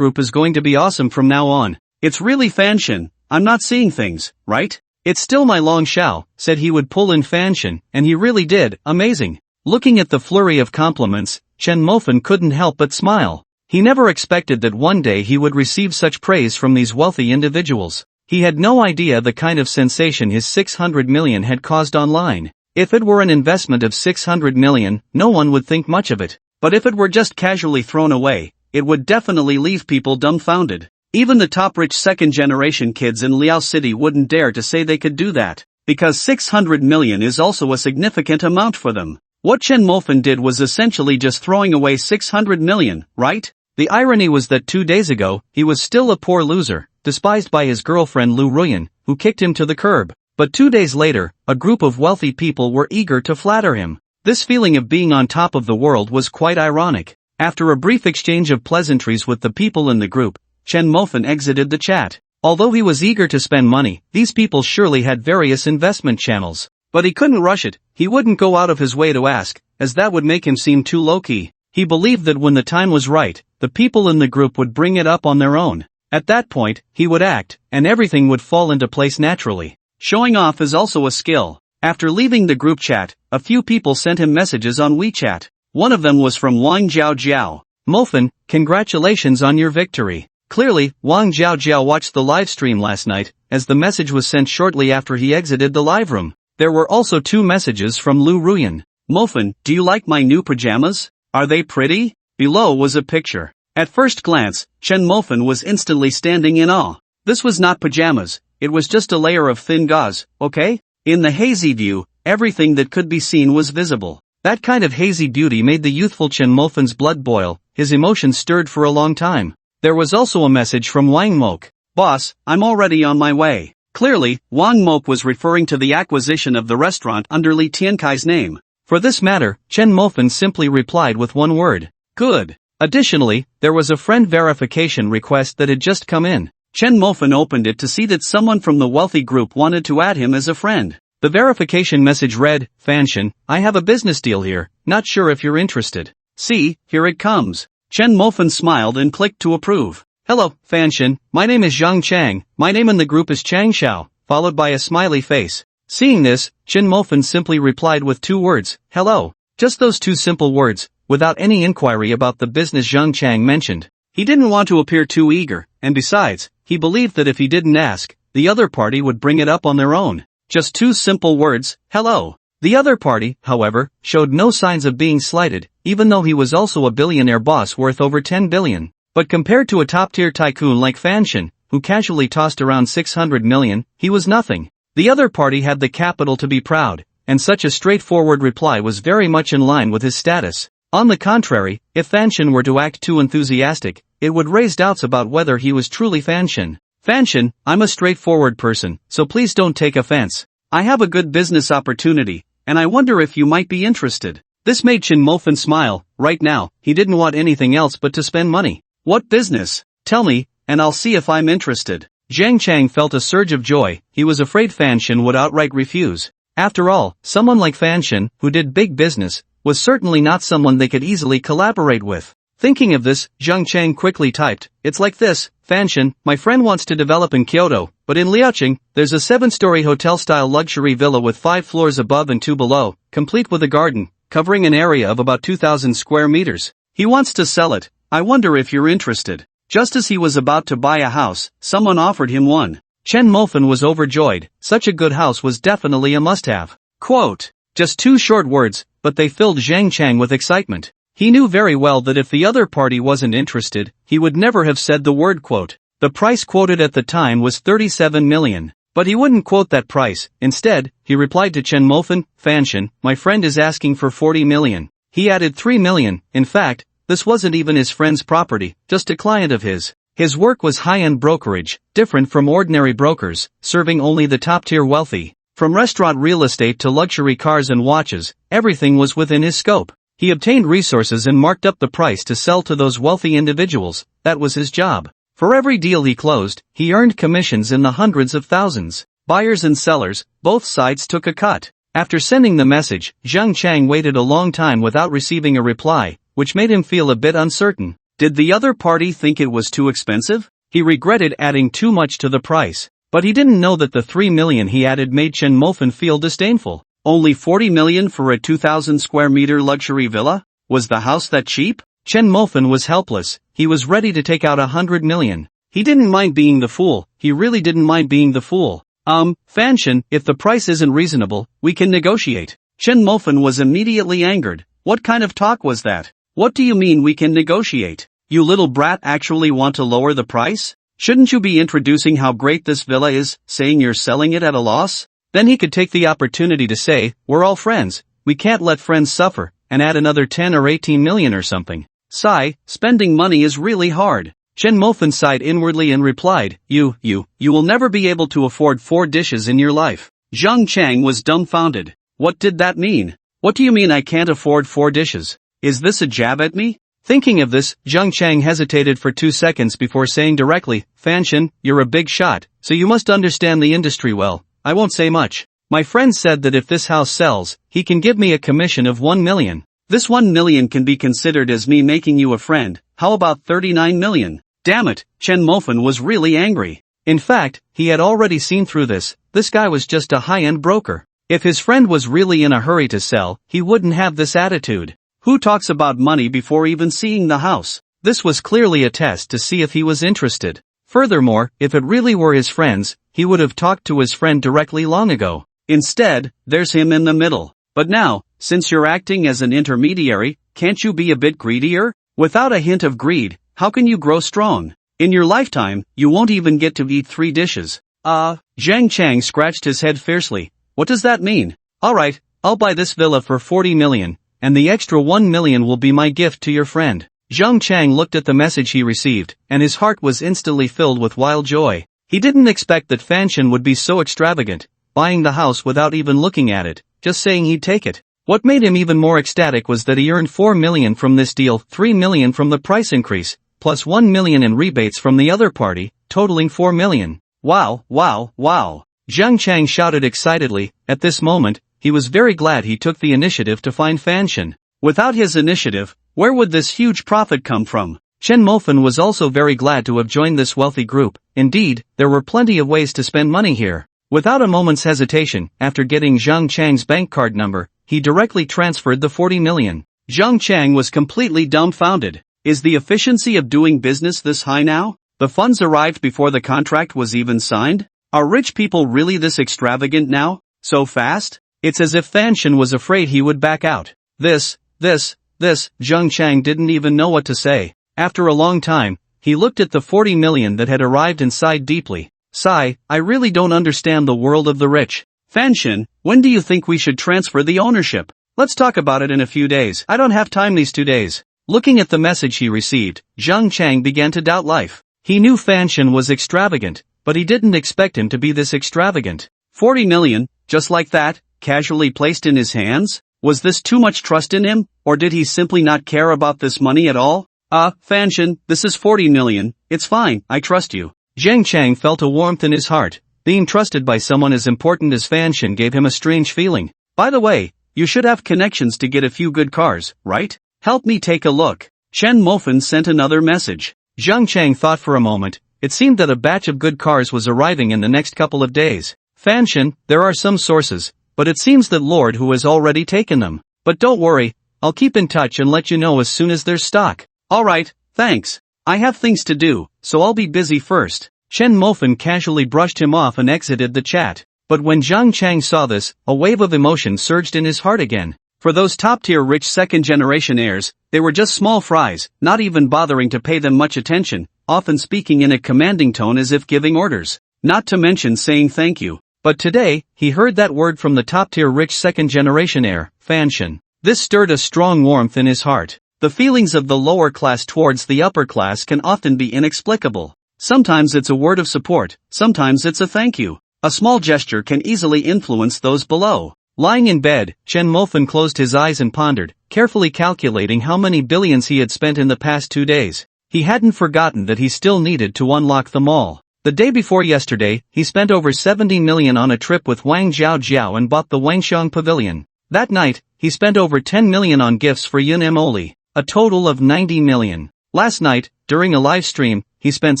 is going to be awesome from now on. It's really Fan Shun, I'm not seeing things, right? It's still my Long Xiao, said he would pull in Fan Shun, and he really did, amazing. Looking at the flurry of compliments, Chen Mofan couldn't help but smile. He never expected that one day he would receive such praise from these wealthy individuals. He had no idea the kind of sensation his 600 million had caused online. If it were an investment of 600 million, no one would think much of it. But if it were just casually thrown away, it would definitely leave people dumbfounded. Even the top rich second-generation kids in Liao City wouldn't dare to say they could do that, because 600 million is also a significant amount for them. What Chen Mofan did was essentially just throwing away 600 million, right? The irony was that 2 days ago, he was still a poor loser, despised by his girlfriend Lu Ruyan, who kicked him to the curb. But 2 days later, a group of wealthy people were eager to flatter him. This feeling of being on top of the world was quite ironic. After a brief exchange of pleasantries with the people in the group, Chen Mofan exited the chat. Although he was eager to spend money, these people surely had various investment channels. But he couldn't rush it, he wouldn't go out of his way to ask, as that would make him seem too low-key. He believed that when the time was right, the people in the group would bring it up on their own. At that point, he would act, and everything would fall into place naturally. Showing off is also a skill. After leaving the group chat, a few people sent him messages on WeChat. One of them was from Wang Jiao. Mofan, congratulations on your victory. Clearly, Wang Jiao watched the live stream last night, as the message was sent shortly after he exited the live room. There were also 2 messages from Lu Ruyan. Mofan, do you like my new pajamas? Are they pretty? Below was a picture. At first glance, Chen Mofan was instantly standing in awe. This was not pajamas, it was just a layer of thin gauze, okay? In the hazy view, everything that could be seen was visible. That kind of hazy beauty made the youthful Chen Mofan's blood boil, his emotions stirred for a long time. There was also a message from Wang Mok. Boss, I'm already on my way. Clearly, Wang Mok was referring to the acquisition of the restaurant under Li Tiankai's name. For this matter, Chen Mofan simply replied with one word. Good. Additionally, there was a friend verification request that had just come in. Chen Mofan opened it to see that someone from the wealthy group wanted to add him as a friend. The verification message read, "Fanshin, I have a business deal here, not sure if you're interested." See, here it comes. Chen Mofan smiled and clicked to approve. "Hello, Fanshin, my name is Zhang Chang, my name in the group is Chang Xiao," followed by a smiley face. Seeing this, Chen Mofan simply replied with 2 words, "Hello." Just those 2 simple words, without any inquiry about the business Zhang Chang mentioned. He didn't want to appear too eager, and besides, he believed that if he didn't ask, the other party would bring it up on their own. Just 2 simple words, "Hello." The other party, however, showed no signs of being slighted, even though he was also a billionaire boss worth over 10 billion. But compared to a top-tier tycoon like Fanshin, who casually tossed around 600 million, he was nothing. The other party had the capital to be proud, and such a straightforward reply was very much in line with his status. On the contrary, if Fanshin were to act too enthusiastic, it would raise doubts about whether he was truly Fanshin. "Fanshin, I'm a straightforward person, so please don't take offense. I have a good business opportunity, and I wonder if you might be interested." This made Chen Mofan smile. Right now, he didn't want anything else but to spend money. "What business? Tell me, and I'll see if I'm interested." Zhang Chang felt a surge of joy. He was afraid Fanshin would outright refuse. After all, someone like Fanshin, who did big business, was certainly not someone they could easily collaborate with. Thinking of this, Zhang Chang quickly typed, "It's like this, Fanshin, my friend wants to develop in Kyoto, but in Liaoqing, there's a 7-story hotel-style luxury villa with 5 floors above and 2 below, complete with a garden, covering an area of about 2,000 square meters. He wants to sell it. I wonder if you're interested." Just as he was about to buy a house, someone offered him one. Chen Mofan was overjoyed. Such a good house was definitely a must-have. Quote. Just 2 short words, but they filled Zhang Chang with excitement. He knew very well that if the other party wasn't interested, he would never have said the word quote. The price quoted at the time was 37 million. But he wouldn't quote that price. Instead, he replied to Chen Mofan, "Fanshin, my friend is asking for 40 million. He added 3 million. In fact, this wasn't even his friend's property, just a client of his. His work was high-end brokerage, different from ordinary brokers, serving only the top-tier wealthy. From restaurant real estate to luxury cars and watches, everything was within his scope. He obtained resources and marked up the price to sell to those wealthy individuals. That was his job. For every deal he closed, he earned commissions in the hundreds of thousands. Buyers and sellers, both sides took a cut. After sending the message, Zhang Chang waited a long time without receiving a reply, which made him feel a bit uncertain. Did the other party think it was too expensive? He regretted adding too much to the price. But he didn't know that the 3 million he added made Chen Mofan feel disdainful. Only 40 million for a 2,000 square meter luxury villa? Was the house that cheap? Chen Mofan was helpless. He was ready to take out 100 million. He didn't mind being the fool. He really didn't mind being the fool. Fanshin, if the price isn't reasonable, we can negotiate." Chen Mofan was immediately angered. What kind of talk was that? What do you mean we can negotiate? You little brat actually want to lower the price? Shouldn't you be introducing how great this villa is, saying you're selling it at a loss? Then he could take the opportunity to say, "We're all friends, we can't let friends suffer," and add another 10 or 18 million or something. Sigh, spending money is really hard. Chen Mofan sighed inwardly and replied, You will never be able to afford 4 dishes in your life." Zhang Chang was dumbfounded. What did that mean? What do you mean I can't afford 4 dishes? Is this a jab at me? Thinking of this, Zhang Chang hesitated for 2 seconds before saying directly, "Fanshin, you're a big shot, so you must understand the industry well. I won't say much. My friend said that if this house sells, he can give me a commission of 1 million. This 1 million can be considered as me making you a friend. How about 39 million? Damn it, Chen Mofan was really angry. In fact, he had already seen through this. This guy was just a high-end broker. If his friend was really in a hurry to sell, he wouldn't have this attitude. Who talks about money before even seeing the house? This was clearly a test to see if he was interested. Furthermore, if it really were his friends, he would have talked to his friend directly long ago. Instead, there's him in the middle. But now, since you're acting as an intermediary, can't you be a bit greedier? Without a hint of greed, how can you grow strong? In your lifetime, you won't even get to eat 3 dishes. Zhang Chang scratched his head fiercely. What does that mean? Alright, I'll buy this villa for 40 million, and the extra 1 million will be my gift to your friend. Zhang Chang looked at the message he received, and his heart was instantly filled with wild joy. He didn't expect that Fanshin would be so extravagant, buying the house without even looking at it, just saying he'd take it. What made him even more ecstatic was that he earned 4 million from this deal, 3 million from the price increase, plus 1 million in rebates from the other party, totaling 4 million. Wow. Jiang Chang shouted excitedly. At this moment, he was very glad he took the initiative to find Fanshan. Without his initiative, where would this huge profit come from? Chen Mofen was also very glad to have joined this wealthy group. Indeed, there were plenty of ways to spend money here. Without a moment's hesitation, after getting Jiang Chang's bank card number, he directly transferred the 40 million. Jiang Chang was completely dumbfounded. Is the efficiency of doing business this high now? The funds arrived before the contract was even signed? Are rich people really this extravagant now? So fast? It's as if Fanshan was afraid he would back out. This, Jiang Chang didn't even know what to say. After a long time, he looked at the 40 million that had arrived and sighed deeply. Sigh, I really don't understand the world of the rich. Fanshan, when do you think we should transfer the ownership? Let's talk about it in a few days. I don't have time these 2 days. Looking at the message he received, Jiang Chang began to doubt life. He knew Fanshan was extravagant, but he didn't expect him to be this extravagant. 40 million, just like that, casually placed in his hands? Was this too much trust in him, or did he simply not care about this money at all? Fanshan, this is 40 million, it's fine, I trust you. Jiang Chang felt a warmth in his heart. Being trusted by someone as important as Fanshan gave him a strange feeling. By the way, you should have connections to get a few good cars, right? Help me take a look. Chen Mofen sent another message. Jiang Chang thought for a moment. It seemed that a batch of good cars was arriving in the next couple of days. Fanshan, there are some sources, but it seems that Lord Hu has already taken them. But don't worry, I'll keep in touch and let you know as soon as there's stock. Alright, thanks. I have things to do, so I'll be busy first. Chen Mofen casually brushed him off and exited the chat. But when Jiang Chang saw this, a wave of emotion surged in his heart again. For those top-tier rich second-generation heirs, they were just small fries, not even bothering to pay them much attention, often speaking in a commanding tone as if giving orders. Not to mention saying thank you. But today, he heard that word from the top-tier rich second-generation heir, Fanshan. This stirred a strong warmth in his heart. The feelings of the lower class towards the upper class can often be inexplicable. Sometimes it's a word of support, sometimes it's a thank you. A small gesture can easily influence those below. Lying in bed, Chen Mofen closed his eyes and pondered, carefully calculating how many billions he had spent in the past 2 days. He hadn't forgotten that he still needed to unlock them all. The day before yesterday, he spent over 70 million on a trip with Wang Zhao and bought the Wangxiang Pavilion. That night, he spent over 10 million on gifts for Yun Emoli, a total of 90 million. Last night, during a live stream, he spent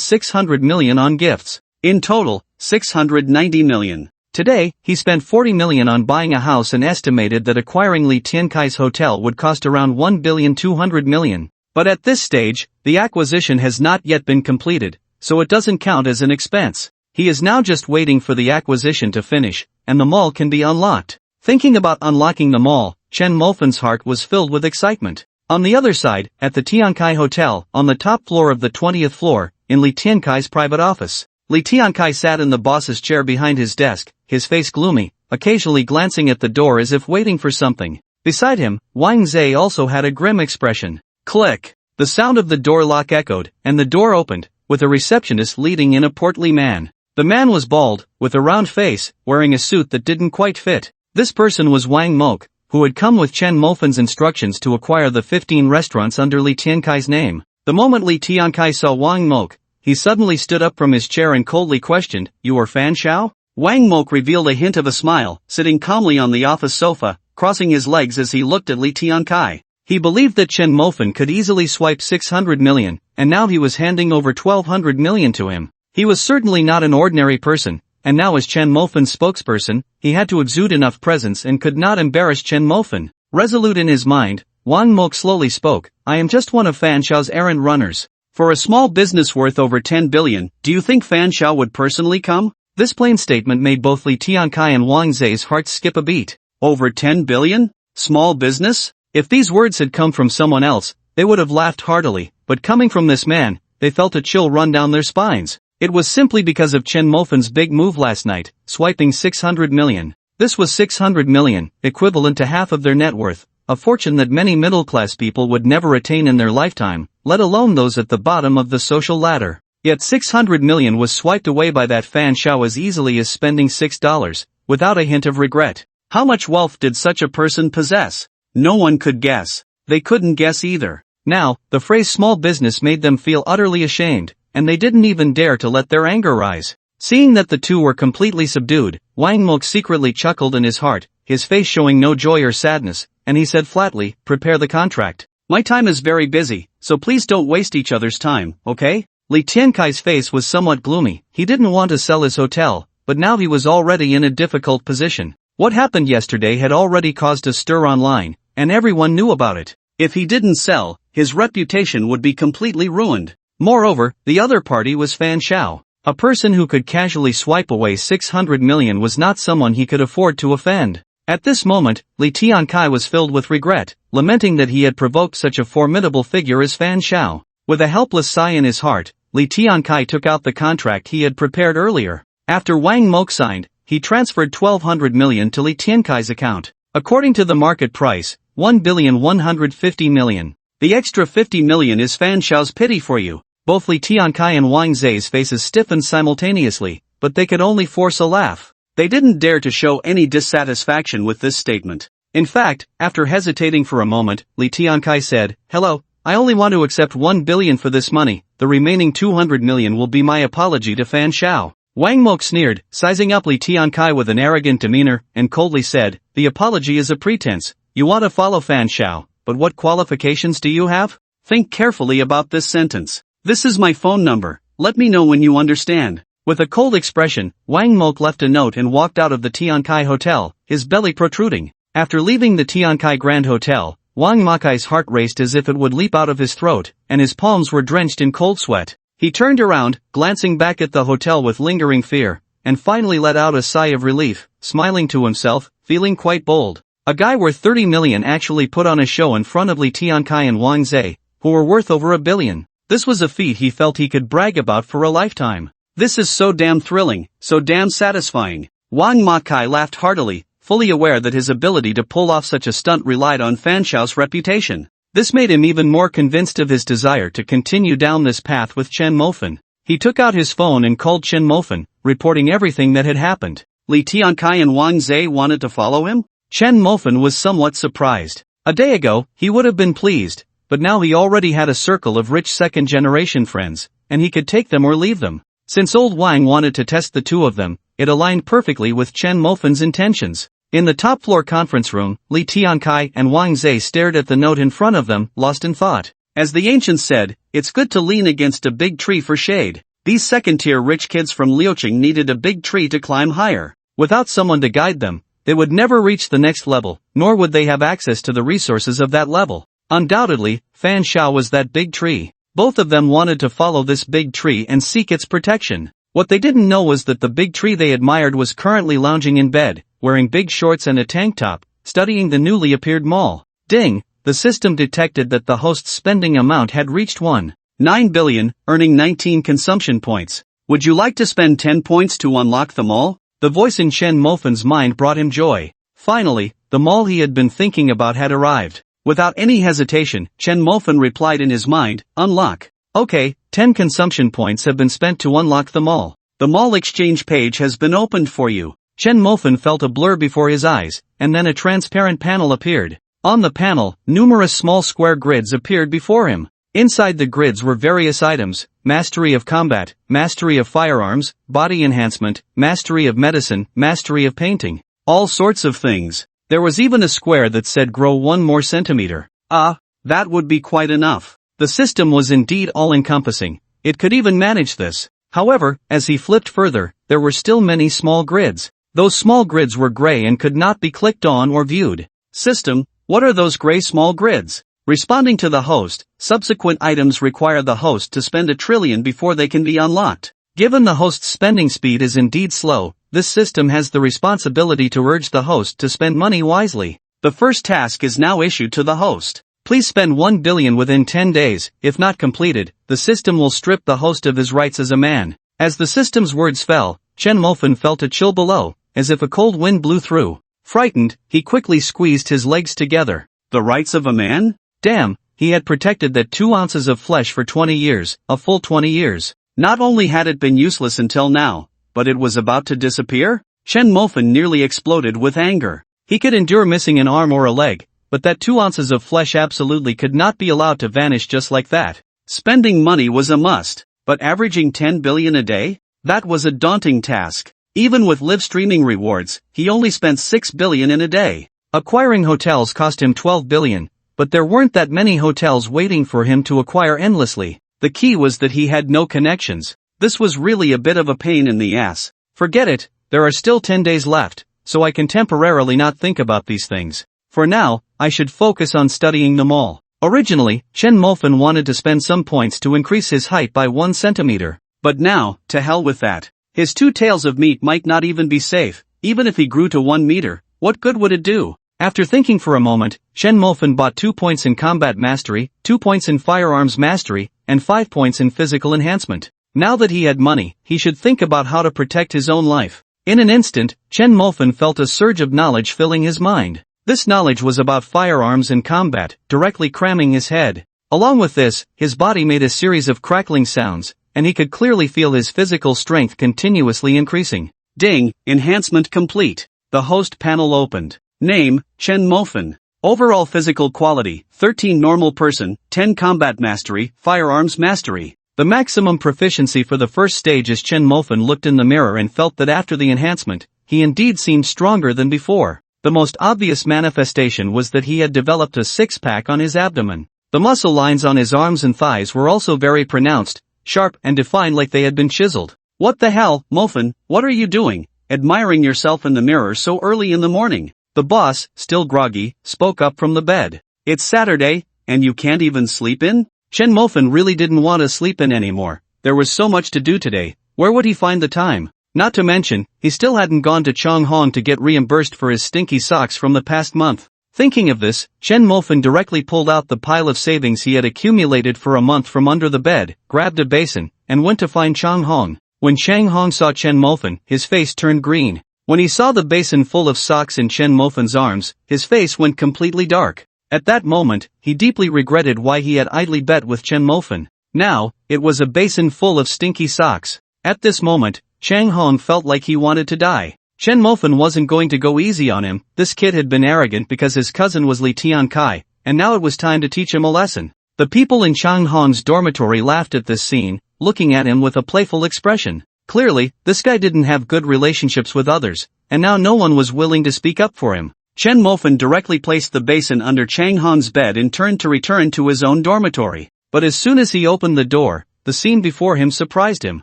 600 million on gifts. In total, 690 million. Today, he spent 40 million on buying a house and estimated that acquiring Li Tiankai's hotel would cost around 1,200 million. But at this stage, the acquisition has not yet been completed, so it doesn't count as an expense. He is now just waiting for the acquisition to finish, and the mall can be unlocked. Thinking about unlocking the mall, Chen Mofen's heart was filled with excitement. On the other side, at the Tiankai Hotel, on the top floor of the 20th floor, in Li Tiankai's private office, Li Tiankai sat in the boss's chair behind his desk, his face gloomy, occasionally glancing at the door as if waiting for something. Beside him, Wang Zhe also had a grim expression. Click! The sound of the door lock echoed, and the door opened, with a receptionist leading in a portly man. The man was bald, with a round face, wearing a suit that didn't quite fit. This person was Wang Mok, who had come with Chen Mofen's instructions to acquire the 15 restaurants under Li Tiankai's name. The moment Li Tiankai saw Wang Mok, he suddenly stood up from his chair and coldly questioned, "You are Fan Xiao?" Wang Mok revealed a hint of a smile, sitting calmly on the office sofa, crossing his legs as he looked at Li Tiankai. He believed that Chen Mofen could easily swipe 600 million, and now he was handing over 1,200 million to him. He was certainly not an ordinary person, and now as Chen Mofen's spokesperson, he had to exude enough presence and could not embarrass Chen Mofen. Resolute in his mind, Wang Mok slowly spoke, "I am just one of Fan Xiao's errand runners. For a small business worth over 10 billion, do you think Fan Xiao would personally come?" This plain statement made both Li Tiankai and Wang Zhe's hearts skip a beat. Over 10 billion? Small business? If these words had come from someone else, they would have laughed heartily, but coming from this man, they felt a chill run down their spines. It was simply because of Chen Mofen's big move last night, swiping 600 million. This was 600 million, equivalent to half of their net worth, a fortune that many middle-class people would never attain in their lifetime, let alone those at the bottom of the social ladder. Yet 600 million was swiped away by that Fan Xiao as easily as spending $6, without a hint of regret. How much wealth did such a person possess? No one could guess. They couldn't guess either. Now, the phrase small business made them feel utterly ashamed, and they didn't even dare to let their anger rise. Seeing that the two were completely subdued, Wang Mok secretly chuckled in his heart, his face showing no joy or sadness, and he said flatly, "Prepare the contract. My time is very busy, so please don't waste each other's time, okay?" Li Tiankai's face was somewhat gloomy. He didn't want to sell his hotel, but now he was already in a difficult position. What happened yesterday had already caused a stir online, and everyone knew about it. If he didn't sell, his reputation would be completely ruined. Moreover, the other party was Fan Xiao. A person who could casually swipe away 600 million was not someone he could afford to offend. At this moment, Li Tiankai was filled with regret, lamenting that he had provoked such a formidable figure as Fan Xiao. With a helpless sigh in his heart, Li Tiankai took out the contract he had prepared earlier. After Wang Mok signed, he transferred 1,200 million to Li Tiankai's account. According to the market price, 1,150 million. The extra 50 million is Fan Xiao's pity for you. Both Li Tiankai and Wang Zai's faces stiffened simultaneously, but they could only force a laugh. They didn't dare to show any dissatisfaction with this statement. In fact, after hesitating for a moment, Li Tiankai said, "Hello, I only want to accept 1 billion for this money, the remaining 200 million will be my apology to Fan Xiao." Wang Mok sneered, sizing up Li Tiankai with an arrogant demeanor, and coldly said, "The apology is a pretense. You want to follow Fan Xiao, but what qualifications do you have? Think carefully about this sentence. This is my phone number, let me know when you understand." With a cold expression, Wang Mok left a note and walked out of the Tiankai Hotel, his belly protruding. After leaving the Tiankai Grand Hotel, Wang Mokai's heart raced as if it would leap out of his throat, and his palms were drenched in cold sweat. He turned around, glancing back at the hotel with lingering fear, and finally let out a sigh of relief, smiling to himself, feeling quite bold. A guy worth 30 million actually put on a show in front of Li Tiankai and Wang Zai, who were worth over 1 billion. This was a feat he felt he could brag about for a lifetime. This is so damn thrilling, so damn satisfying. Wang Mokai laughed heartily, fully aware that his ability to pull off such a stunt relied on Fan Xiao's reputation. This made him even more convinced of his desire to continue down this path with Chen Mofan. He took out his phone and called Chen Mofan, reporting everything that had happened. Li Tiankai and Wang Zai wanted to follow him? Chen Mofan was somewhat surprised. A day ago, he would have been pleased, but now he already had a circle of rich second-generation friends, and he could take them or leave them. Since old Wang wanted to test the two of them, it aligned perfectly with Chen Mofan's intentions. In the top-floor conference room, Li Tiankai and Wang Zai stared at the note in front of them, lost in thought. As the ancients said, it's good to lean against a big tree for shade. These second-tier rich kids from Liuqing needed a big tree to climb higher. Without someone to guide them, they would never reach the next level, nor would they have access to the resources of that level. Undoubtedly, Fan Xiao was that big tree. Both of them wanted to follow this big tree and seek its protection. What they didn't know was that the big tree they admired was currently lounging in bed, wearing big shorts and a tank top, studying the newly appeared mall. Ding! The system detected that the host's spending amount had reached 1.9 billion, earning 19 consumption points. Would you like to spend 10 points to unlock the mall? The voice in Chen Mofan's mind brought him joy. Finally, the mall he had been thinking about had arrived. Without any hesitation, Chen Mofan replied in his mind, "Unlock." Okay, 10 consumption points have been spent to unlock the mall. The mall exchange page has been opened for you. Chen Mofan felt a blur before his eyes, and then a transparent panel appeared. On the panel, numerous small square grids appeared before him. Inside the grids were various items: mastery of combat, mastery of firearms, body enhancement, mastery of medicine, mastery of painting. All sorts of things. There was even a square that said grow 1 more centimeter. That would be quite enough. The system was indeed all-encompassing. It could even manage this. However, as he flipped further, there were still many small grids. Those small grids were gray and could not be clicked on or viewed. System, what are those gray small grids? Responding to the host, subsequent items require the host to spend 1 trillion before they can be unlocked. Given the host's spending speed is indeed slow, this system has the responsibility to urge the host to spend money wisely. The first task is now issued to the host. Please spend 1 billion within 10 days. If not completed, the system will strip the host of his rights as a man. As the system's words fell, Chen Mofan felt a chill below, as if a cold wind blew through. Frightened, he quickly squeezed his legs together. The rights of a man? Damn, he had protected that 2 ounces of flesh for 20 years, a full 20 years. Not only had it been useless until now, but it was about to disappear? Chen Mofan nearly exploded with anger. He could endure missing an arm or a leg, but that 2 ounces of flesh absolutely could not be allowed to vanish just like that. Spending money was a must, but averaging 10 billion a day? That was a daunting task. Even with live streaming rewards, he only spent 6 billion in a day. Acquiring hotels cost him 12 billion, but there weren't that many hotels waiting for him to acquire endlessly. The key was that he had no connections. This was really a bit of a pain in the ass. Forget it, there are still 10 days left, so I can temporarily not think about these things. For now, I should focus on studying them all. Originally, Chen Mofan wanted to spend some points to increase his height by 1 centimeter. But now, to hell with that. His 2 tails of meat might not even be safe. Even if he grew to 1 meter, what good would it do? After thinking for a moment, Chen Mofan bought 2 points in combat mastery, 2 points in firearms mastery, and 5 points in physical enhancement. Now that he had money, he should think about how to protect his own life. In an instant, Chen Mofan felt a surge of knowledge filling his mind. This knowledge was about firearms and combat, directly cramming his head. Along with this, his body made a series of crackling sounds, and he could clearly feel his physical strength continuously increasing. Ding, enhancement complete. The host panel opened. Name, Chen Mofan. Overall physical quality, 13 normal person, 10 combat mastery, firearms mastery. The maximum proficiency for the first stage as Chen Mofan looked in the mirror and felt that after the enhancement, he indeed seemed stronger than before. The most obvious manifestation was that he had developed a six-pack on his abdomen. The muscle lines on his arms and thighs were also very pronounced, sharp and defined like they had been chiseled. What the hell, Mofan, what are you doing, admiring yourself in the mirror so early in the morning? The boss, still groggy, spoke up from the bed. It's Saturday, and you can't even sleep in? Chen Mofan really didn't want to sleep in anymore. There was so much to do today. Where would he find the time? Not to mention, he still hadn't gone to Chonghong to get reimbursed for his stinky socks from the past month. Thinking of this, Chen Mofan directly pulled out the pile of savings he had accumulated for a month from under the bed, grabbed a basin, and went to find Chonghong. When Chonghong saw Chen Mofan, his face turned green. When he saw the basin full of socks in Chen Mofan's arms, his face went completely dark. At that moment, he deeply regretted why he had idly bet with Chen Mofan. Now, it was a basin full of stinky socks. At this moment, Chonghong felt like he wanted to die. Chen Mofan wasn't going to go easy on him. This kid had been arrogant because his cousin was Li Tiankai, and now it was time to teach him a lesson. The people in Chonghong's dormitory laughed at this scene, looking at him with a playful expression. Clearly, this guy didn't have good relationships with others, and now no one was willing to speak up for him. Chen Mofan directly placed the basin under Chonghong's bed and turned to return to his own dormitory. But as soon as he opened the door, the scene before him surprised him.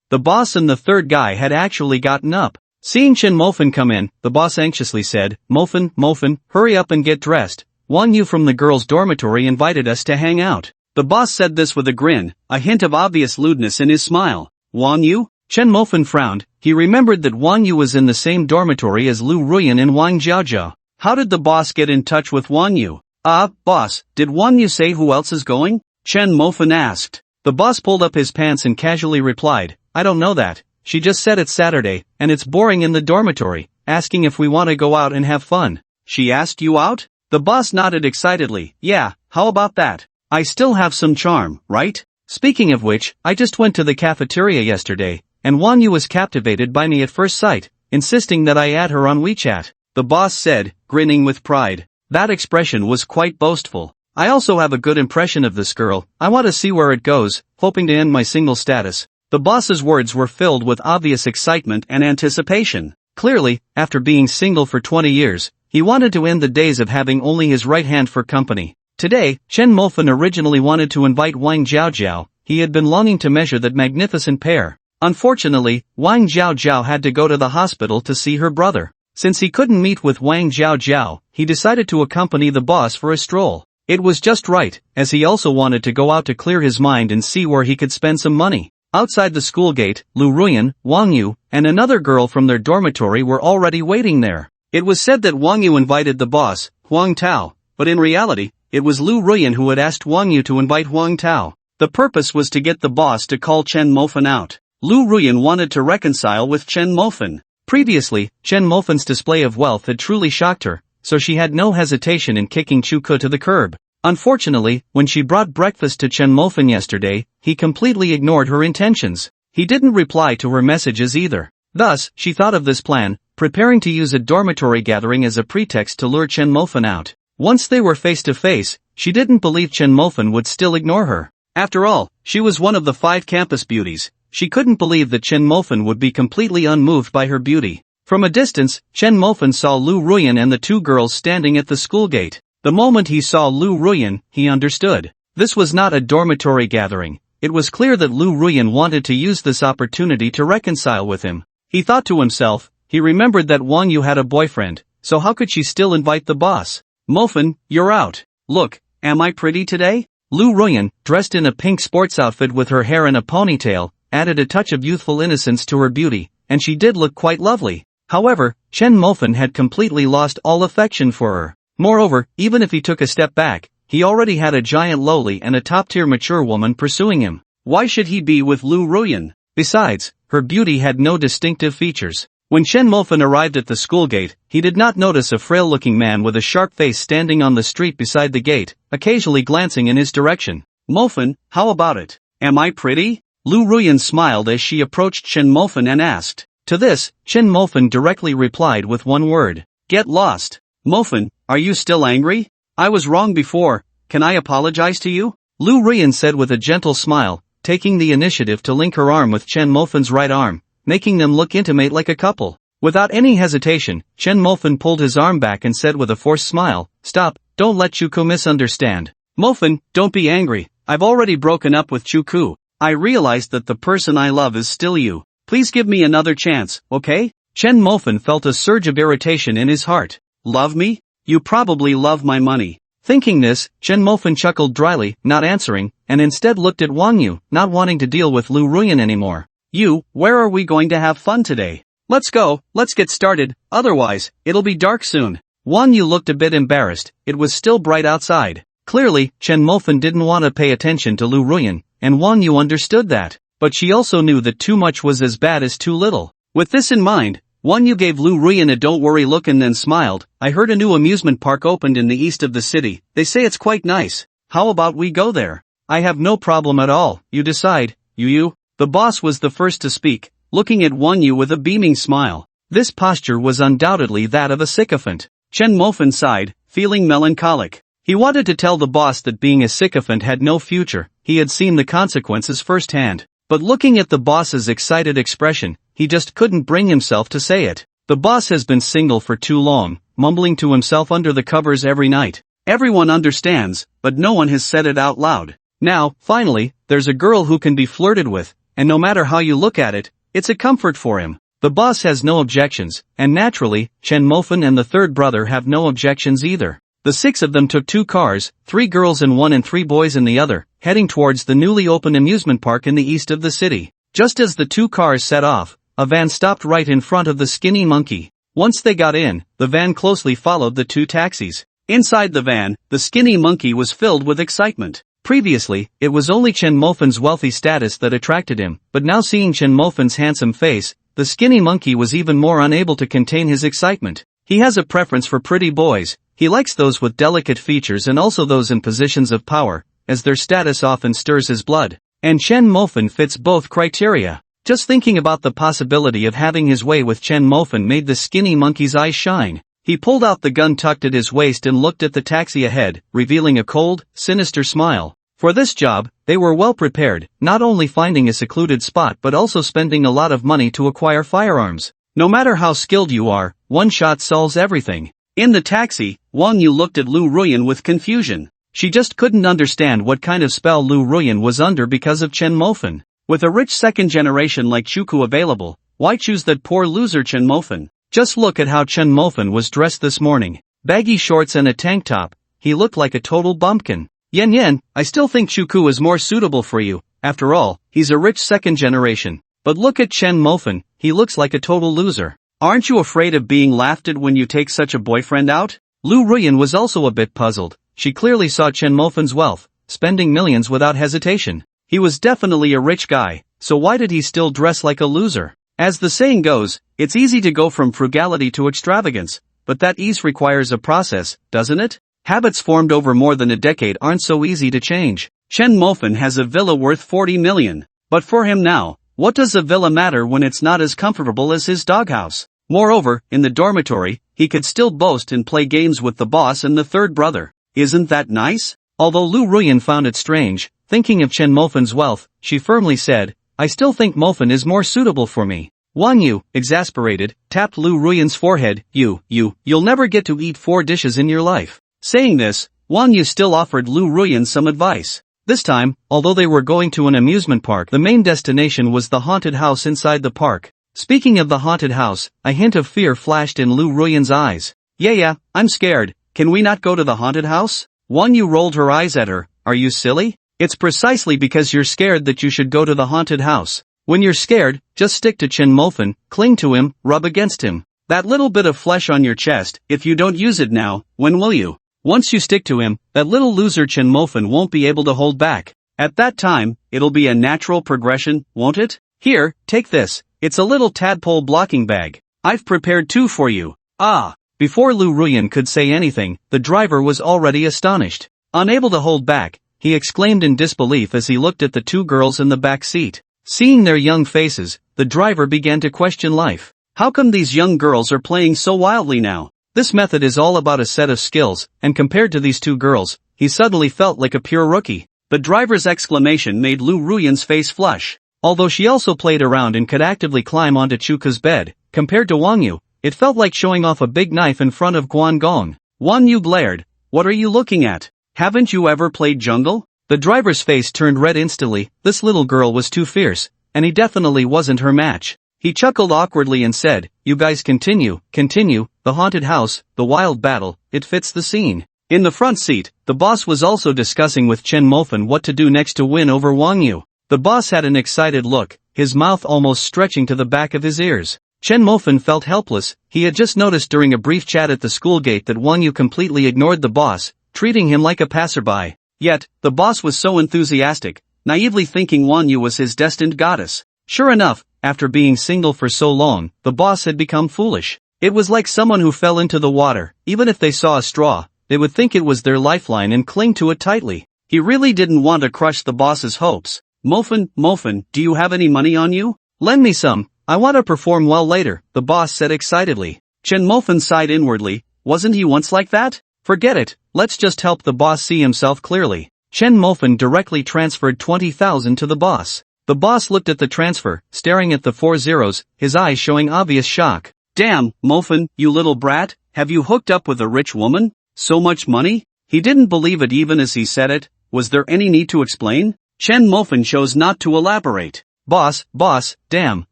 The boss and the third guy had actually gotten up. Seeing Chen Mofan come in, the boss anxiously said, Mofan, hurry up and get dressed. Wang Yu from the girls' dormitory invited us to hang out. The boss said this with a grin, a hint of obvious lewdness in his smile. Wang Yu? Chen Mofan frowned. He remembered that Wang Yu was in the same dormitory as Lu Ruyan and Wang Jiaozhou. How did the boss get in touch with Wang Yu? Boss, did Wang Yu say who else is going? Chen Mofan asked. The boss pulled up his pants and casually replied, I don't know that. She just said it's Saturday, and it's boring in the dormitory, asking if we want to go out and have fun. She asked you out? The boss nodded excitedly. Yeah, how about that? I still have some charm, right? Speaking of which, I just went to the cafeteria yesterday, and Wang Yu was captivated by me at first sight, insisting that I add her on WeChat. The boss said, grinning with pride. That expression was quite boastful. I also have a good impression of this girl. I want to see where it goes, hoping to end my single status. The boss's words were filled with obvious excitement and anticipation. Clearly, after being single for 20 years, he wanted to end the days of having only his right hand for company. Today, Chen Mofan originally wanted to invite Wang Jiaozhou. He had been longing to measure that magnificent pair. Unfortunately, Wang Jiaozhou had to go to the hospital to see her brother. Since he couldn't meet with Wang Jiaozhou, he decided to accompany the boss for a stroll. It was just right, as he also wanted to go out to clear his mind and see where he could spend some money. Outside the school gate, Lu Ruyan, Wang Yu, and another girl from their dormitory were already waiting there. It was said that Wang Yu invited the boss, Huang Tao, but in reality, it was Lu Ruyan who had asked Wang Yu to invite Huang Tao. The purpose was to get the boss to call Chen Mofan out. Lu Ruyan wanted to reconcile with Chen Mofan. Previously, Chen Mofan's display of wealth had truly shocked her, so she had no hesitation in kicking Chu Ke to the curb. Unfortunately, when she brought breakfast to Chen Mofan yesterday, he completely ignored her intentions. He didn't reply to her messages either. Thus, she thought of this plan, preparing to use a dormitory gathering as a pretext to lure Chen Mofan out. Once they were face to face, she didn't believe Chen Mofan would still ignore her. After all, she was one of the 5 campus beauties, She couldn't believe that Chen Mofen would be completely unmoved by her beauty. From a distance, Chen Mofen saw Lu Ruyan and the two girls standing at the school gate. The moment he saw Lu Ruyan, he understood. This was not a dormitory gathering. It was clear that Lu Ruyan wanted to use this opportunity to reconcile with him. He thought to himself. He remembered that Wang Yu had a boyfriend, so how could she still invite the boss? Mofen, you're out. Look, am I pretty today? Lu Ruyan, dressed in a pink sports outfit with her hair in a ponytail, added a touch of youthful innocence to her beauty, and she did look quite lovely. However, Chen Mofen had completely lost all affection for her. Moreover, even if he took a step back, he already had a giant lowly and a top-tier mature woman pursuing him. Why should he be with Lu Ruyan? Besides, her beauty had no distinctive features. When Chen Mofen arrived at the school gate, he did not notice a frail-looking man with a sharp face standing on the street beside the gate, occasionally glancing in his direction. Mofen, how about it? Am I pretty? Lu Ruyan smiled as she approached Chen Mofen and asked. To this, Chen Mofen directly replied with one word. Get lost. Mofen, are you still angry? I was wrong before, can I apologize to you? Lu Ruyan said with a gentle smile, taking the initiative to link her arm with Chen Mofen's right arm, making them look intimate like a couple. Without any hesitation, Chen Mofen pulled his arm back and said with a forced smile, Stop, don't let Chuku misunderstand. Mofen, don't be angry, I've already broken up with Chuku. I realized that the person I love is still you. Please give me another chance, okay? Chen Mofen felt a surge of irritation in his heart. Love me? You probably love my money. Thinking this, Chen Mofen chuckled dryly, not answering, and instead looked at Wang Yu, not wanting to deal with Lu Ruyan anymore. You, where are we going to have fun today? Let's go, let's get started, otherwise, it'll be dark soon. Wang Yu looked a bit embarrassed, it was still bright outside. Clearly, Chen Mofen didn't want to pay attention to Lu Ruyan, and Wang Yu understood that. But she also knew that too much was as bad as too little. With this in mind, Wang Yu gave Lu Ruyan a don't worry look and then smiled. I heard a new amusement park opened in the east of the city, they say it's quite nice. How about we go there? I have no problem at all, you decide, you. The boss was the first to speak, looking at Wang Yu with a beaming smile. This posture was undoubtedly that of a sycophant. Chen Mofen sighed, feeling melancholic. He wanted to tell the boss that being a sycophant had no future, he had seen the consequences firsthand. But looking at the boss's excited expression, he just couldn't bring himself to say it. The boss has been single for too long, mumbling to himself under the covers every night. Everyone understands, but no one has said it out loud. Now, finally, there's a girl who can be flirted with, and no matter how you look at it, it's a comfort for him. The boss has no objections, and naturally, Chen Mofen and the third brother have no objections either. The six of them took 2 cars, 3 girls in one and 3 boys in the other, heading towards the newly opened amusement park in the east of the city. Just as the 2 cars set off, a van stopped right in front of the skinny monkey. Once they got in, the van closely followed the 2 taxis. Inside the van, the skinny monkey was filled with excitement. Previously, it was only Chen Mofen's wealthy status that attracted him, but now seeing Chen Mofen's handsome face, the skinny monkey was even more unable to contain his excitement. He has a preference for pretty boys, he likes those with delicate features and also those in positions of power, as their status often stirs his blood. And Chen Mofen fits both criteria. Just thinking about the possibility of having his way with Chen Mofen made the skinny monkey's eyes shine. He pulled out the gun tucked at his waist and looked at the taxi ahead, revealing a cold, sinister smile. For this job, they were well prepared, not only finding a secluded spot but also spending a lot of money to acquire firearms. No matter how skilled you are, one shot solves everything. In the taxi, Wang Yu looked at Lu Ruyan with confusion. She just couldn't understand what kind of spell Lu Ruyan was under because of Chen Mofen. With a rich second generation like Chuku available, why choose that poor loser Chen Mofen? Just look at how Chen Mofen was dressed this morning. Baggy shorts and a tank top, he looked like a total bumpkin. Yen, I still think Chuku is more suitable for you, after all, he's a rich second generation. But look at Chen Mofen, he looks like a total loser. Aren't you afraid of being laughed at when you take such a boyfriend out? Lu Ruyan was also a bit puzzled. She clearly saw Chen Mofen's wealth, spending millions without hesitation. He was definitely a rich guy, so why did he still dress like a loser? As the saying goes, it's easy to go from frugality to extravagance, but that ease requires a process, doesn't it? Habits formed over more than a decade aren't so easy to change. Chen Mofen has a villa worth 40 million. But for him now, what does a villa matter when it's not as comfortable as his doghouse? Moreover, in the dormitory, he could still boast and play games with the boss and the third brother. Isn't that nice? Although Lu Ruyan found it strange, thinking of Chen Mofen's wealth, she firmly said, I still think Mofin is more suitable for me. Wang Yu, exasperated, tapped Lu Ruyan's forehead. You'll never get to eat 4 dishes in your life. Saying this, Wang Yu still offered Lu Ruyan some advice. This time, although they were going to an amusement park, the main destination was the haunted house inside the park. Speaking of the haunted house, a hint of fear flashed in Lu Ruyan's eyes. Yeah, I'm scared. Can we not go to the haunted house? Wang Yu rolled her eyes at her. Are you silly? It's precisely because you're scared that you should go to the haunted house. When you're scared, just stick to Chen Mofin, cling to him, rub against him. That little bit of flesh on your chest, if you don't use it now, when will you? Once you stick to him, that little loser Chen Mofin won't be able to hold back. At that time, it'll be a natural progression, won't it? Here, take this. It's a little tadpole blocking bag. I've prepared 2 for you. Ah! Before Lu Ruyan could say anything, the driver was already astonished. Unable to hold back, he exclaimed in disbelief as he looked at the 2 girls in the back seat. Seeing their young faces, the driver began to question life. How come these young girls are playing so wildly now? This method is all about a set of skills, and compared to these 2 girls, he suddenly felt like a pure rookie. The driver's exclamation made Lu Ruyan's face flush. Although she also played around and could actively climb onto Chuka's bed, compared to Wang Yu, it felt like showing off a big knife in front of Guan Gong. Wang Yu glared. What are you looking at? Haven't you ever played jungle? The driver's face turned red instantly. This little girl was too fierce, and he definitely wasn't her match. He chuckled awkwardly and said, you guys continue, the haunted house, the wild battle, it fits the scene. In the front seat, the boss was also discussing with Chen Mofin what to do next to win over Wang Yu. The boss had an excited look, his mouth almost stretching to the back of his ears. Chen Mofin felt helpless. He had just noticed during a brief chat at the school gate that Wang Yu completely ignored the boss, treating him like a passerby. Yet, the boss was so enthusiastic, naively thinking Wang Yu was his destined goddess. Sure enough, after being single for so long, the boss had become foolish. It was like someone who fell into the water. Even if they saw a straw, they would think it was their lifeline and cling to it tightly. He really didn't want to crush the boss's hopes. Mofin, do you have any money on you? Lend me some. I want to perform well later, the boss said excitedly. Chen Mofin sighed inwardly. Wasn't he once like that? Forget it, let's just help the boss see himself clearly. Chen Mofin directly transferred 20,000 to the boss. The boss looked at the transfer, staring at the 4 zeros, his eyes showing obvious shock. Damn, Mofin, you little brat, have you hooked up with a rich woman? So much money? He didn't believe it even as he said it. Was there any need to explain? Chen Mofin chose not to elaborate. Boss, damn,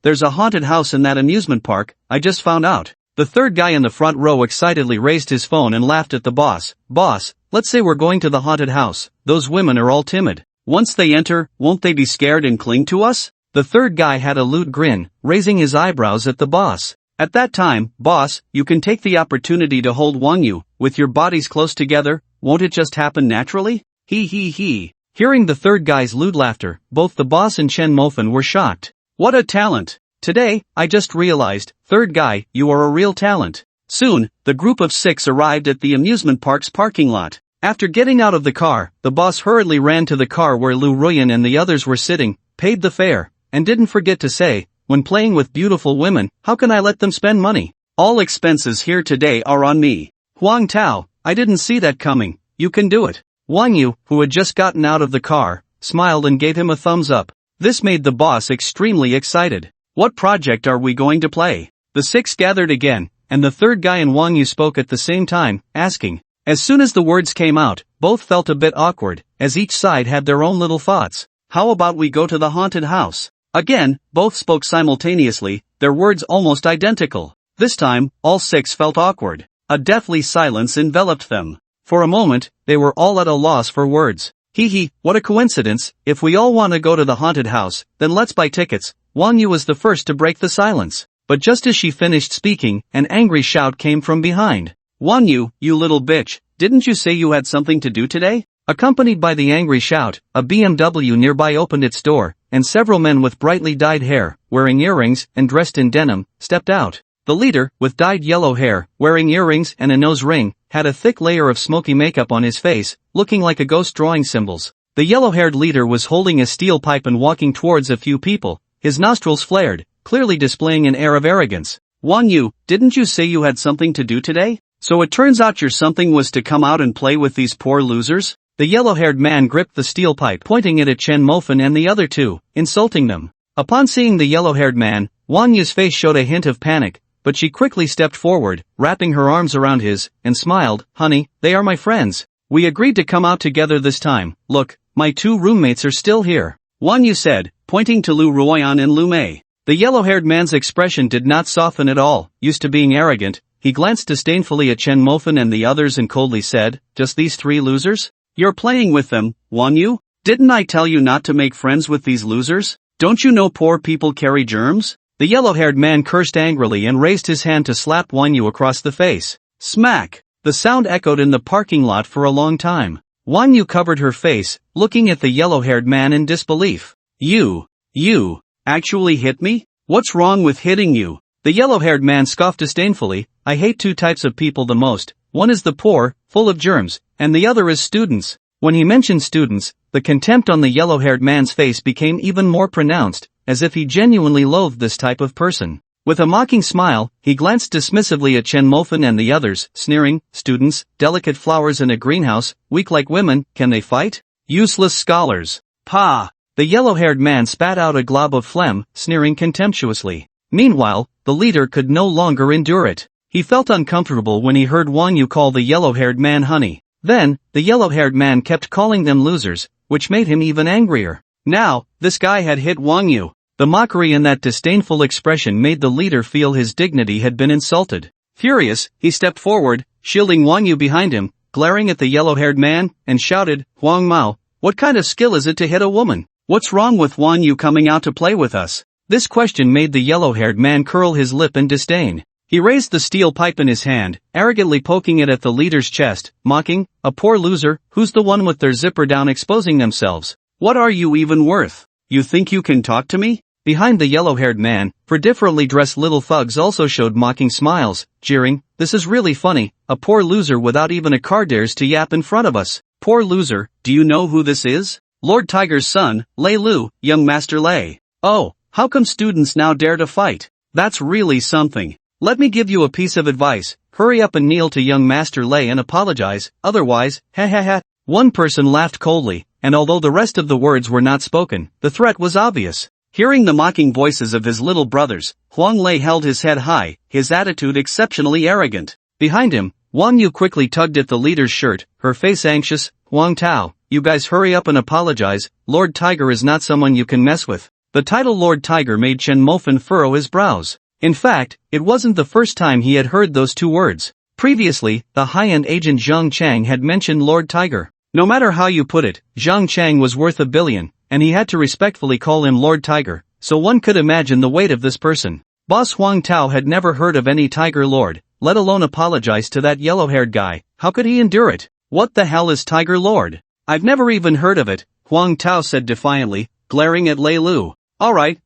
there's a haunted house in that amusement park, I just found out. The third guy in the front row excitedly raised his phone and laughed at the boss. Boss, let's say we're going to the haunted house. Those women are all timid. Once they enter, won't they be scared and cling to us? The third guy had a lewd grin, raising his eyebrows at the boss. At that time, boss, you can take the opportunity to hold Wang Yu, with your bodies close together, won't it just happen naturally? He. Hearing the third guy's lewd laughter, both the boss and Chen Mofin were shocked. What a talent! Today, I just realized, third guy, you are a real talent. Soon, the group of 6 arrived at the amusement park's parking lot. After getting out of the car, the boss hurriedly ran to the car where Lu Ruyan and the others were sitting, paid the fare, and didn't forget to say, when playing with beautiful women, how can I let them spend money? All expenses here today are on me. Huang Tao, I didn't see that coming, you can do it. Wang Yu, who had just gotten out of the car, smiled and gave him a thumbs up. This made the boss extremely excited. What project are we going to play? The 6 gathered again, and the third guy and Wang Yu spoke at the same time, asking. As soon as the words came out, both felt a bit awkward, as each side had their own little thoughts. How about we go to the haunted house? Again, both spoke simultaneously, their words almost identical. This time, all 6 felt awkward. A deathly silence enveloped them. For a moment, they were all at a loss for words. What a coincidence, if we all want to go to the haunted house, then let's buy tickets. Wang Yu was the first to break the silence. But just as she finished speaking, an angry shout came from behind. Wang Yu, you little bitch, didn't you say you had something to do today? Accompanied by the angry shout, a BMW nearby opened its door, and several men with brightly dyed hair, wearing earrings and dressed in denim, stepped out. The leader, with dyed yellow hair, wearing earrings and a nose ring, had a thick layer of smoky makeup on his face, looking like a ghost drawing symbols. The yellow-haired leader was holding a steel pipe and walking towards a few people, his nostrils flared, clearly displaying an air of arrogance. Wang Yu, didn't you say you had something to do today? So it turns out your something was to come out and play with these poor losers? The yellow-haired man gripped the steel pipe, pointing it at Chen Mofin and the other 2, insulting them. Upon seeing the yellow-haired man, Wang Yu's face showed a hint of panic, but she quickly stepped forward, wrapping her arms around his, and smiled. Honey, they are my friends. We agreed to come out together this time. Look, my 2 roommates are still here. Wang Yu said, pointing to Lu Ruoyan and Lu Mei. The yellow-haired man's expression did not soften at all. Used to being arrogant, he glanced disdainfully at Chen Mofan and the others and coldly said, just these 3 losers? You're playing with them, Wang Yu? Didn't I tell you not to make friends with these losers? Don't you know poor people carry germs? The yellow-haired man cursed angrily and raised his hand to slap Wang Yu across the face. Smack! The sound echoed in the parking lot for a long time. Wang Yu covered her face, looking at the yellow-haired man in disbelief. You actually hit me? What's wrong with hitting you? The yellow-haired man scoffed disdainfully. I hate 2 types of people the most. One is the poor, full of germs, and the other is students. When he mentioned students, the contempt on the yellow-haired man's face became even more pronounced, as if he genuinely loathed this type of person. With a mocking smile, he glanced dismissively at Chen Mofan and the others, sneering, students, delicate flowers in a greenhouse, weak like women, can they fight? Useless scholars. Pah! The yellow-haired man spat out a glob of phlegm, sneering contemptuously. Meanwhile, the leader could no longer endure it. He felt uncomfortable when he heard Wang Yu call the yellow-haired man honey. Then, the yellow-haired man kept calling them losers, which made him even angrier. Now, this guy had hit Wang Yu. The mockery in that disdainful expression made the leader feel his dignity had been insulted. Furious, he stepped forward, shielding Wang Yu behind him, glaring at the yellow-haired man, and shouted, Huang Mao, what kind of skill is it to hit a woman? What's wrong with Wang Yu coming out to play with us? This question made the yellow-haired man curl his lip in disdain. He raised the steel pipe in his hand, arrogantly poking it at the leader's chest, mocking, a poor loser, who's the one with their zipper down exposing themselves? What are you even worth? You think you can talk to me? Behind the yellow-haired man, differently dressed little thugs also showed mocking smiles, jeering, this is really funny, a poor loser without even a car dares to yap in front of us. Poor loser, do you know who this is? Lord Tiger's son, Lei Lu, young Master Lei. Oh, how come students now dare to fight? That's really something. Let me give you a piece of advice, hurry up and kneel to young Master Lei and apologize, otherwise, ha ha ha. One person laughed coldly, and although the rest of the words were not spoken, the threat was obvious. Hearing the mocking voices of his little brothers, Huang Lei held his head high, his attitude exceptionally arrogant. Behind him, Wang Yu quickly tugged at the leader's shirt, her face anxious. Huang Tao, you guys hurry up and apologize, Lord Tiger is not someone you can mess with. The title Lord Tiger made Chen Mofan furrow his brows. In fact, it wasn't the first time he had heard those 2 words. Previously, the high-end agent Zhang Chang had mentioned Lord Tiger. No matter how you put it, Zhang Chang was worth $1 billion, and he had to respectfully call him Lord Tiger, so one could imagine the weight of this person. Boss Huang Tao had never heard of any Tiger Lord, let alone apologize to that yellow-haired guy. How could he endure it? What the hell is Tiger Lord? I've never even heard of it, Huang Tao said defiantly, glaring at Lei Lu. Alright,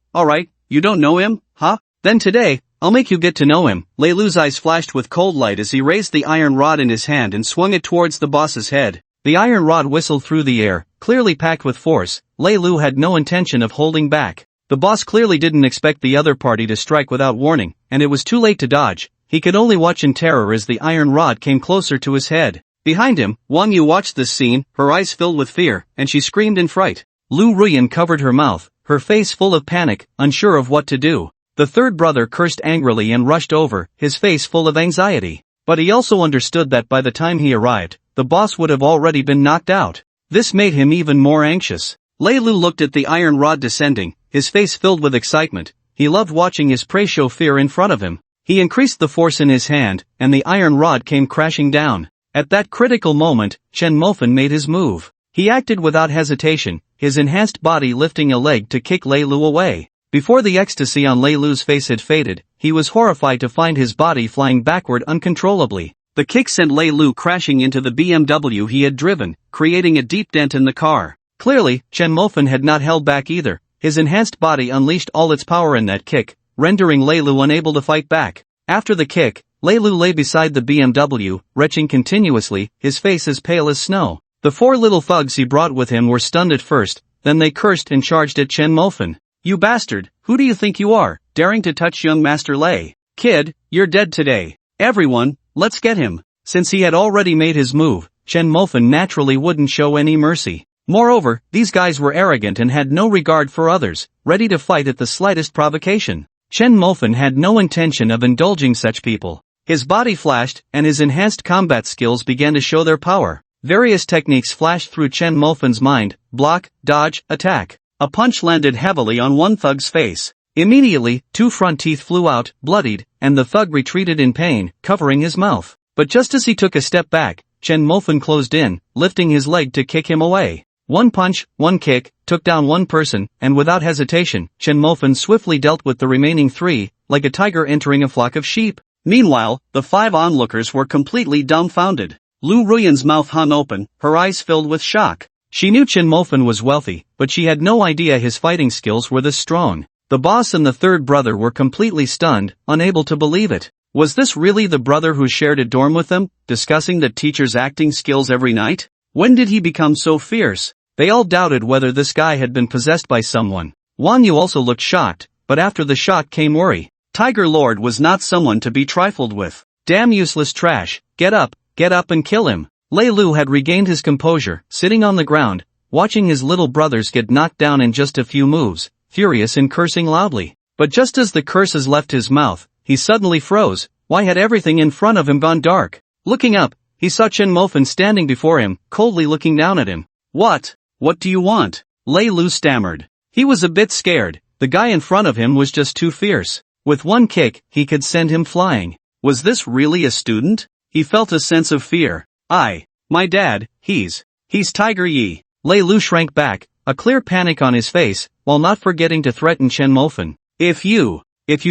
you don't know him, huh? Then today, I'll make you get to know him. Lei Lu's eyes flashed with cold light as he raised the iron rod in his hand and swung it towards the boss's head. The iron rod whistled through the air, clearly packed with force. Lei Lu had no intention of holding back. The boss clearly didn't expect the other party to strike without warning, and it was too late to dodge. He could only watch in terror as the iron rod came closer to his head. Behind him, Wang Yu watched this scene, her eyes filled with fear, and she screamed in fright. Lu Ruyan covered her mouth, her face full of panic, unsure of what to do. The third brother cursed angrily and rushed over, his face full of anxiety. But he also understood that by the time he arrived, the boss would have already been knocked out. This made him even more anxious. Lei Lu looked at the iron rod descending, his face filled with excitement. He loved watching his prey show fear in front of him. He increased the force in his hand, and the iron rod came crashing down. At that critical moment, Chen Mofan made his move. He acted without hesitation, his enhanced body lifting a leg to kick Lei Lu away. Before the ecstasy on Lei Lu's face had faded, he was horrified to find his body flying backward uncontrollably. The kick sent Lei Lu crashing into the BMW he had driven, creating a deep dent in the car. Clearly, Chen Mofan had not held back either. His enhanced body unleashed all its power in that kick, rendering Lei Lu unable to fight back. After the kick, Lei Lu lay beside the BMW, retching continuously, his face as pale as snow. The 4 little thugs he brought with him were stunned at first, then they cursed and charged at Chen Mofan. You bastard, who do you think you are, daring to touch young Master Lei? Kid, you're dead today. Everyone, let's get him. Since he had already made his move, Chen Mofan naturally wouldn't show any mercy. Moreover, these guys were arrogant and had no regard for others, ready to fight at the slightest provocation. Chen Mofan had no intention of indulging such people. His body flashed, and his enhanced combat skills began to show their power. Various techniques flashed through Chen Mofan's mind: block, dodge, attack. A punch landed heavily on one thug's face. Immediately, 2 front teeth flew out, bloodied, and the thug retreated in pain, covering his mouth. But just as he took a step back, Chen Mofan closed in, lifting his leg to kick him away. One punch, one kick, took down one person, and without hesitation, Chen Mofan swiftly dealt with the remaining 3, like a tiger entering a flock of sheep. Meanwhile, the 5 onlookers were completely dumbfounded. Lu Ruyan's mouth hung open, her eyes filled with shock. She knew Chen Mofan was wealthy, but she had no idea his fighting skills were this strong. The boss and the third brother were completely stunned, unable to believe it. Was this really the brother who shared a dorm with them, discussing the teacher's acting skills every night? When did he become so fierce? They all doubted whether this guy had been possessed by someone. Wang Yu also looked shocked, but after the shock came worry. Tiger Lord was not someone to be trifled with. Damn useless trash, get up and kill him. Lei Lu had regained his composure, sitting on the ground, watching his little brothers get knocked down in just a few moves, furious and cursing loudly. But just as the curses left his mouth, he suddenly froze. Why had everything in front of him gone dark? Looking up, he saw Chen Mofan standing before him, coldly looking down at him. What do you want? Lei Lu stammered. He was a bit scared. The guy in front of him was just too fierce. With one kick, he could send him flying. Was this really a student? He felt a sense of fear. My dad, he's Tiger Yi. Lei Lu shrank back, a clear panic on his face, while not forgetting to threaten Chen Mofan. If you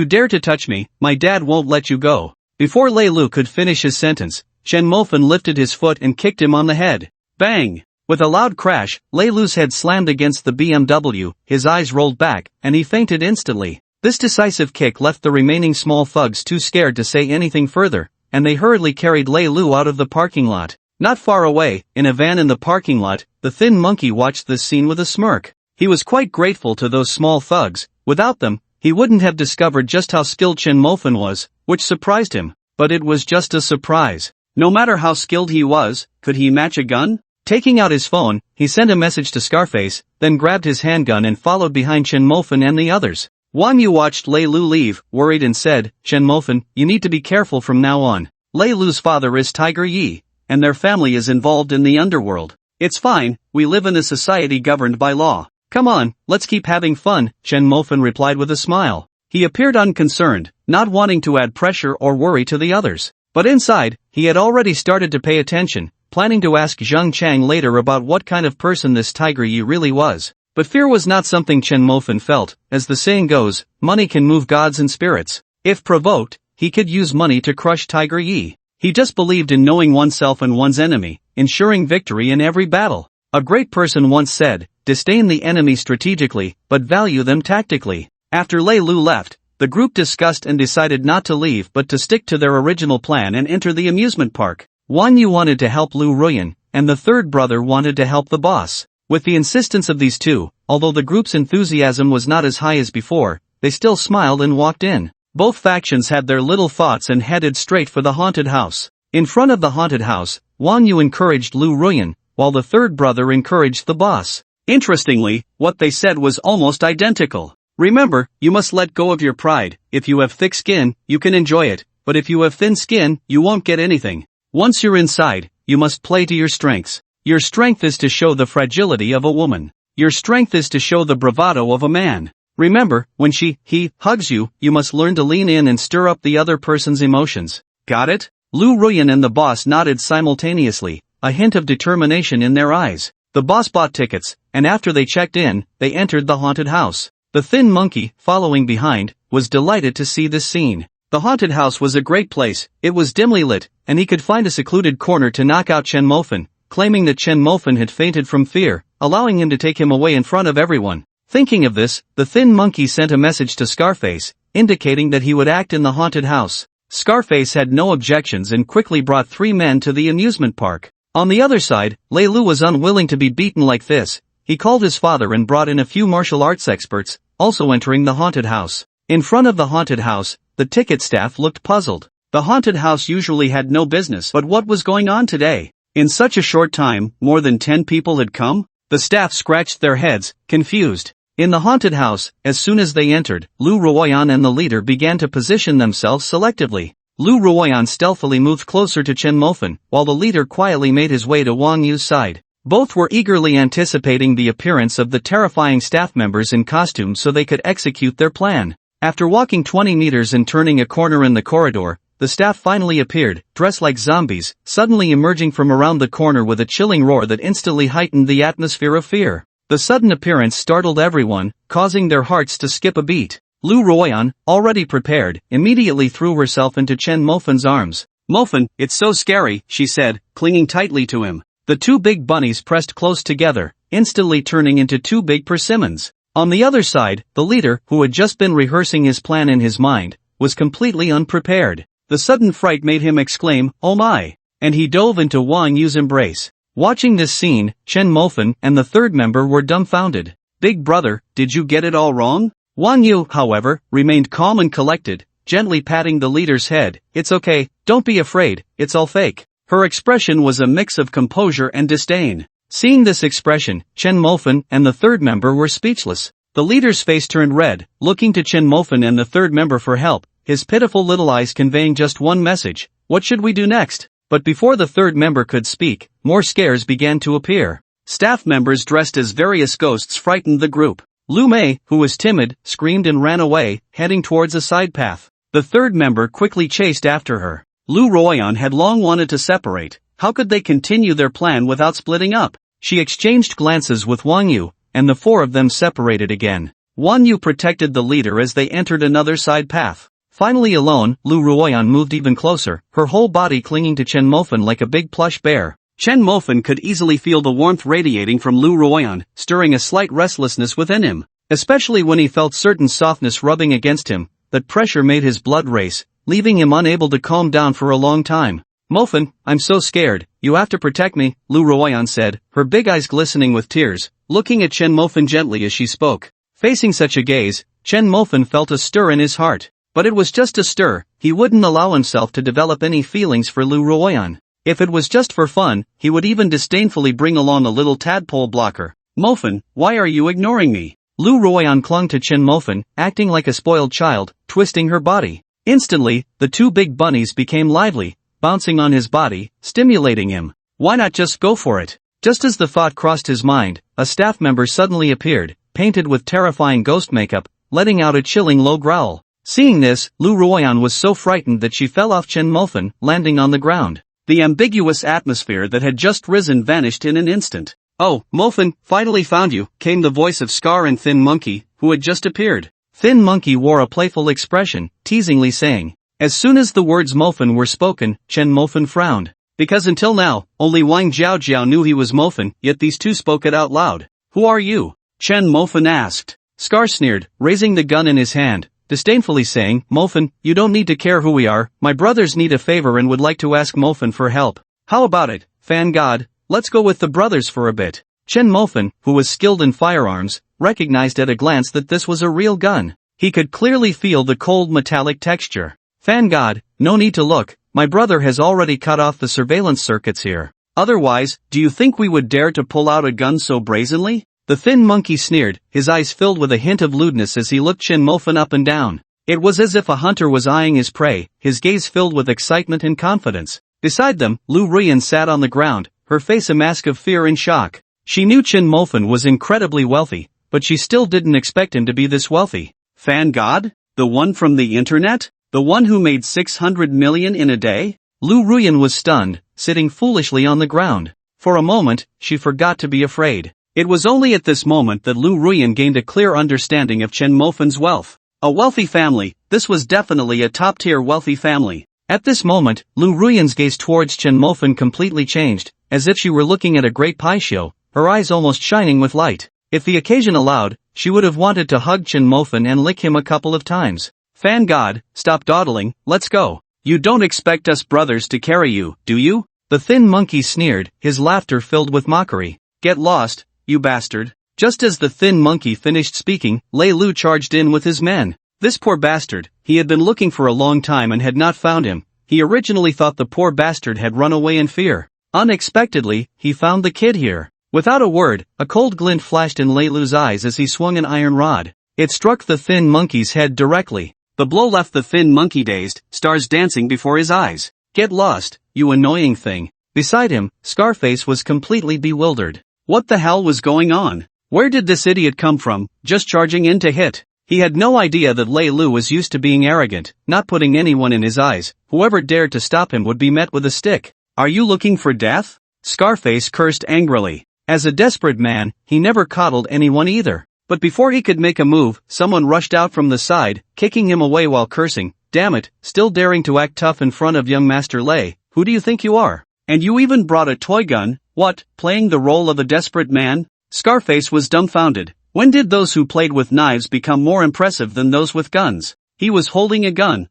dare to touch me, my dad won't let you go. Before Lei Lu could finish his sentence, Chen Mofan lifted his foot and kicked him on the head. Bang! With a loud crash, Lei Lu's head slammed against the BMW, his eyes rolled back, and he fainted instantly. This decisive kick left the remaining small thugs too scared to say anything further, and they hurriedly carried Lei Lu out of the parking lot. Not far away, in a van in the parking lot, the thin monkey watched this scene with a smirk. He was quite grateful to those small thugs. Without them, he wouldn't have discovered just how skilled Chen Mofan was, which surprised him. But it was just a surprise. No matter how skilled he was, could he match a gun? Taking out his phone, he sent a message to Scarface, then grabbed his handgun and followed behind Chen Mofan and the others. Wang Yu watched Lei Lu leave, worried, and said, Chen Mofan, you need to be careful from now on. Lei Lu's father is Tiger Yi, and their family is involved in the underworld. It's fine, we live in a society governed by law. Come on, let's keep having fun, Chen Mofan replied with a smile. He appeared unconcerned, not wanting to add pressure or worry to the others. But inside, he had already started to pay attention, planning to ask Zheng Chang later about what kind of person this Tiger Yi really was. But fear was not something Chen Mofan felt. As the saying goes, money can move gods and spirits. If provoked, he could use money to crush Tiger Yi. He just believed in knowing oneself and one's enemy, ensuring victory in every battle. A great person once said, disdain the enemy strategically, but value them tactically. After Lei Lu left, the group discussed and decided not to leave but to stick to their original plan and enter the amusement park. Wang Yu wanted to help Lu Ruyan, and the third brother wanted to help the boss. With the insistence of these two, although the group's enthusiasm was not as high as before, they still smiled and walked in. Both factions had their little thoughts and headed straight for the haunted house. In front of the haunted house, Wang Yu encouraged Lu Ruyan, while the third brother encouraged the boss. Interestingly, what they said was almost identical. Remember, you must let go of your pride. If you have thick skin, you can enjoy it, but if you have thin skin, you won't get anything. Once you're inside, you must play to your strengths. Your strength is to show the fragility of a woman. Your strength is to show the bravado of a man. Remember, when he hugs you, you must learn to lean in and stir up the other person's emotions. Got it? Lu Ruyan and the boss nodded simultaneously, a hint of determination in their eyes. The boss bought tickets, and after they checked in, they entered the haunted house. The thin monkey, following behind, was delighted to see this scene. The haunted house was a great place. It was dimly lit, and he could find a secluded corner to knock out Chen Mofan, claiming that Chen Mofan had fainted from fear, allowing him to take him away in front of everyone. Thinking of this, the thin monkey sent a message to Scarface, indicating that he would act in the haunted house. Scarface had no objections and quickly brought 3 men to the amusement park. On the other side, Lei Lu was unwilling to be beaten like this. He called his father and brought in a few martial arts experts, also entering the haunted house. In front of the haunted house, the ticket staff looked puzzled. The haunted house usually had no business, but what was going on today? In such a short time, more than 10 people had come? The staff scratched their heads, confused. In the haunted house, as soon as they entered, Lu Ruoyan and the leader began to position themselves selectively. Lu Ruoyan stealthily moved closer to Chen Mofan, while the leader quietly made his way to Wang Yu's side. Both were eagerly anticipating the appearance of the terrifying staff members in costume so they could execute their plan. After walking 20 meters and turning a corner in the corridor, the staff finally appeared, dressed like zombies, suddenly emerging from around the corner with a chilling roar that instantly heightened the atmosphere of fear. The sudden appearance startled everyone, causing their hearts to skip a beat. Lu Ruoyan, already prepared, immediately threw herself into Chen Mofan's arms. "Mofan, it's so scary," she said, clinging tightly to him. The two big bunnies pressed close together, instantly turning into two big persimmons. On the other side, the leader, who had just been rehearsing his plan in his mind, was completely unprepared. The sudden fright made him exclaim, "Oh my!" and he dove into Wang Yu's embrace. Watching this scene, Chen Mofan and the third member were dumbfounded. "Big brother, did you get it all wrong?" Wang Yu, however, remained calm and collected, gently patting the leader's head. "It's okay, don't be afraid, it's all fake." Her expression was a mix of composure and disdain. Seeing this expression, Chen Mofan and the third member were speechless. The leader's face turned red, looking to Chen Mofan and the third member for help, his pitiful little eyes conveying just one message: "What should we do next?" But before the third member could speak, more scares began to appear. Staff members dressed as various ghosts frightened the group. Lu Mei, who was timid, screamed and ran away, heading towards a side path. The third member quickly chased after her. Lu Ruoyan had long wanted to separate. How could they continue their plan without splitting up? She exchanged glances with Wang Yu, and the four of them separated again. Wang Yu protected the leader as they entered another side path. Finally alone, Lu Ruoyan moved even closer, her whole body clinging to Chen Mofan like a big plush bear. Chen Mofan could easily feel the warmth radiating from Lu Ruoyan, stirring a slight restlessness within him. Especially when he felt certain softness rubbing against him, that pressure made his blood race, leaving him unable to calm down for a long time. "Mofan, I'm so scared, you have to protect me," Lu Ruoyan said, her big eyes glistening with tears, looking at Chen Mofan gently as she spoke. Facing such a gaze, Chen Mofan felt a stir in his heart. But it was just a stir, he wouldn't allow himself to develop any feelings for Lu Ruoyan. If it was just for fun, he would even disdainfully bring along a little tadpole blocker. "Mofan, why are you ignoring me?" Lu Ruoyan clung to Chen Mofan, acting like a spoiled child, twisting her body. Instantly, the two big bunnies became lively, bouncing on his body, stimulating him. Why not just go for it? Just as the thought crossed his mind, a staff member suddenly appeared, painted with terrifying ghost makeup, letting out a chilling low growl. Seeing this, Lu Ruoyan was so frightened that she fell off Chen Mofan, landing on the ground. The ambiguous atmosphere that had just risen vanished in an instant. "Oh, Mofan, finally found you," came the voice of Scar and Thin Monkey, who had just appeared. Thin Monkey wore a playful expression, teasingly saying. As soon as the words Mofan were spoken, Chen Mofan frowned. Because until now, only Wang Jiaojiao knew he was Mofan, yet these two spoke it out loud. "Who are you?" Chen Mofan asked. Scar sneered, raising the gun in his hand, disdainfully saying, "Mofan, you don't need to care who we are, my brothers need a favor and would like to ask Mofan for help." "How about it, fan god, let's go with the brothers for a bit." Chen Mofan, who was skilled in firearms, recognized at a glance that this was a real gun. He could clearly feel the cold metallic texture. "Fan god, no need to look, my brother has already cut off the surveillance circuits here. Otherwise, do you think we would dare to pull out a gun so brazenly?" The Thin Monkey sneered, his eyes filled with a hint of lewdness as he looked Chen Mofan up and down. It was as if a hunter was eyeing his prey, his gaze filled with excitement and confidence. Beside them, Lu Ruoyan sat on the ground, her face a mask of fear and shock. She knew Chen Mofan was incredibly wealthy, but she still didn't expect him to be this wealthy. Fan god? The one from the internet? The one who made 600 million in a day? Lu Ruoyan was stunned, sitting foolishly on the ground. For a moment, she forgot to be afraid. It was only at this moment that Lu Ruoyan gained a clear understanding of Chen Mofan's wealth. A wealthy family, this was definitely a top-tier wealthy family. At this moment, Lu Ruoyan's gaze towards Chen Mofan completely changed, as if she were looking at a great pie show, her eyes almost shining with light. If the occasion allowed, she would have wanted to hug Chen Mofan and lick him a couple of times. "Fan god, stop dawdling, let's go. You don't expect us brothers to carry you, do you?" The Thin Monkey sneered, his laughter filled with mockery. "Get lost, you bastard." Just as the Thin Monkey finished speaking, Lei Lu charged in with his men. This poor bastard, he had been looking for a long time and had not found him. He originally thought the poor bastard had run away in fear. Unexpectedly, he found the kid here. Without a word, a cold glint flashed in Lei Lu's eyes as he swung an iron rod. It struck the thin monkey's head directly. The blow left the thin monkey dazed, stars dancing before his eyes. "Get lost, you annoying thing." Beside him, Scarface was completely bewildered. What the hell was going on? Where did this idiot come from, just charging in to hit? He had no idea that Lei Lu was used to being arrogant, not putting anyone in his eyes. Whoever dared to stop him would be met with a stick. "Are you looking for death?" Scarface cursed angrily. As a desperate man, he never coddled anyone either. But before he could make a move, someone rushed out from the side, kicking him away while cursing. "Damn it, still daring to act tough in front of young Master Lei. Who do you think you are? And you even brought a toy gun? What, playing the role of a desperate man?" Scarface was dumbfounded. When did those who played with knives become more impressive than those with guns? He was holding a gun.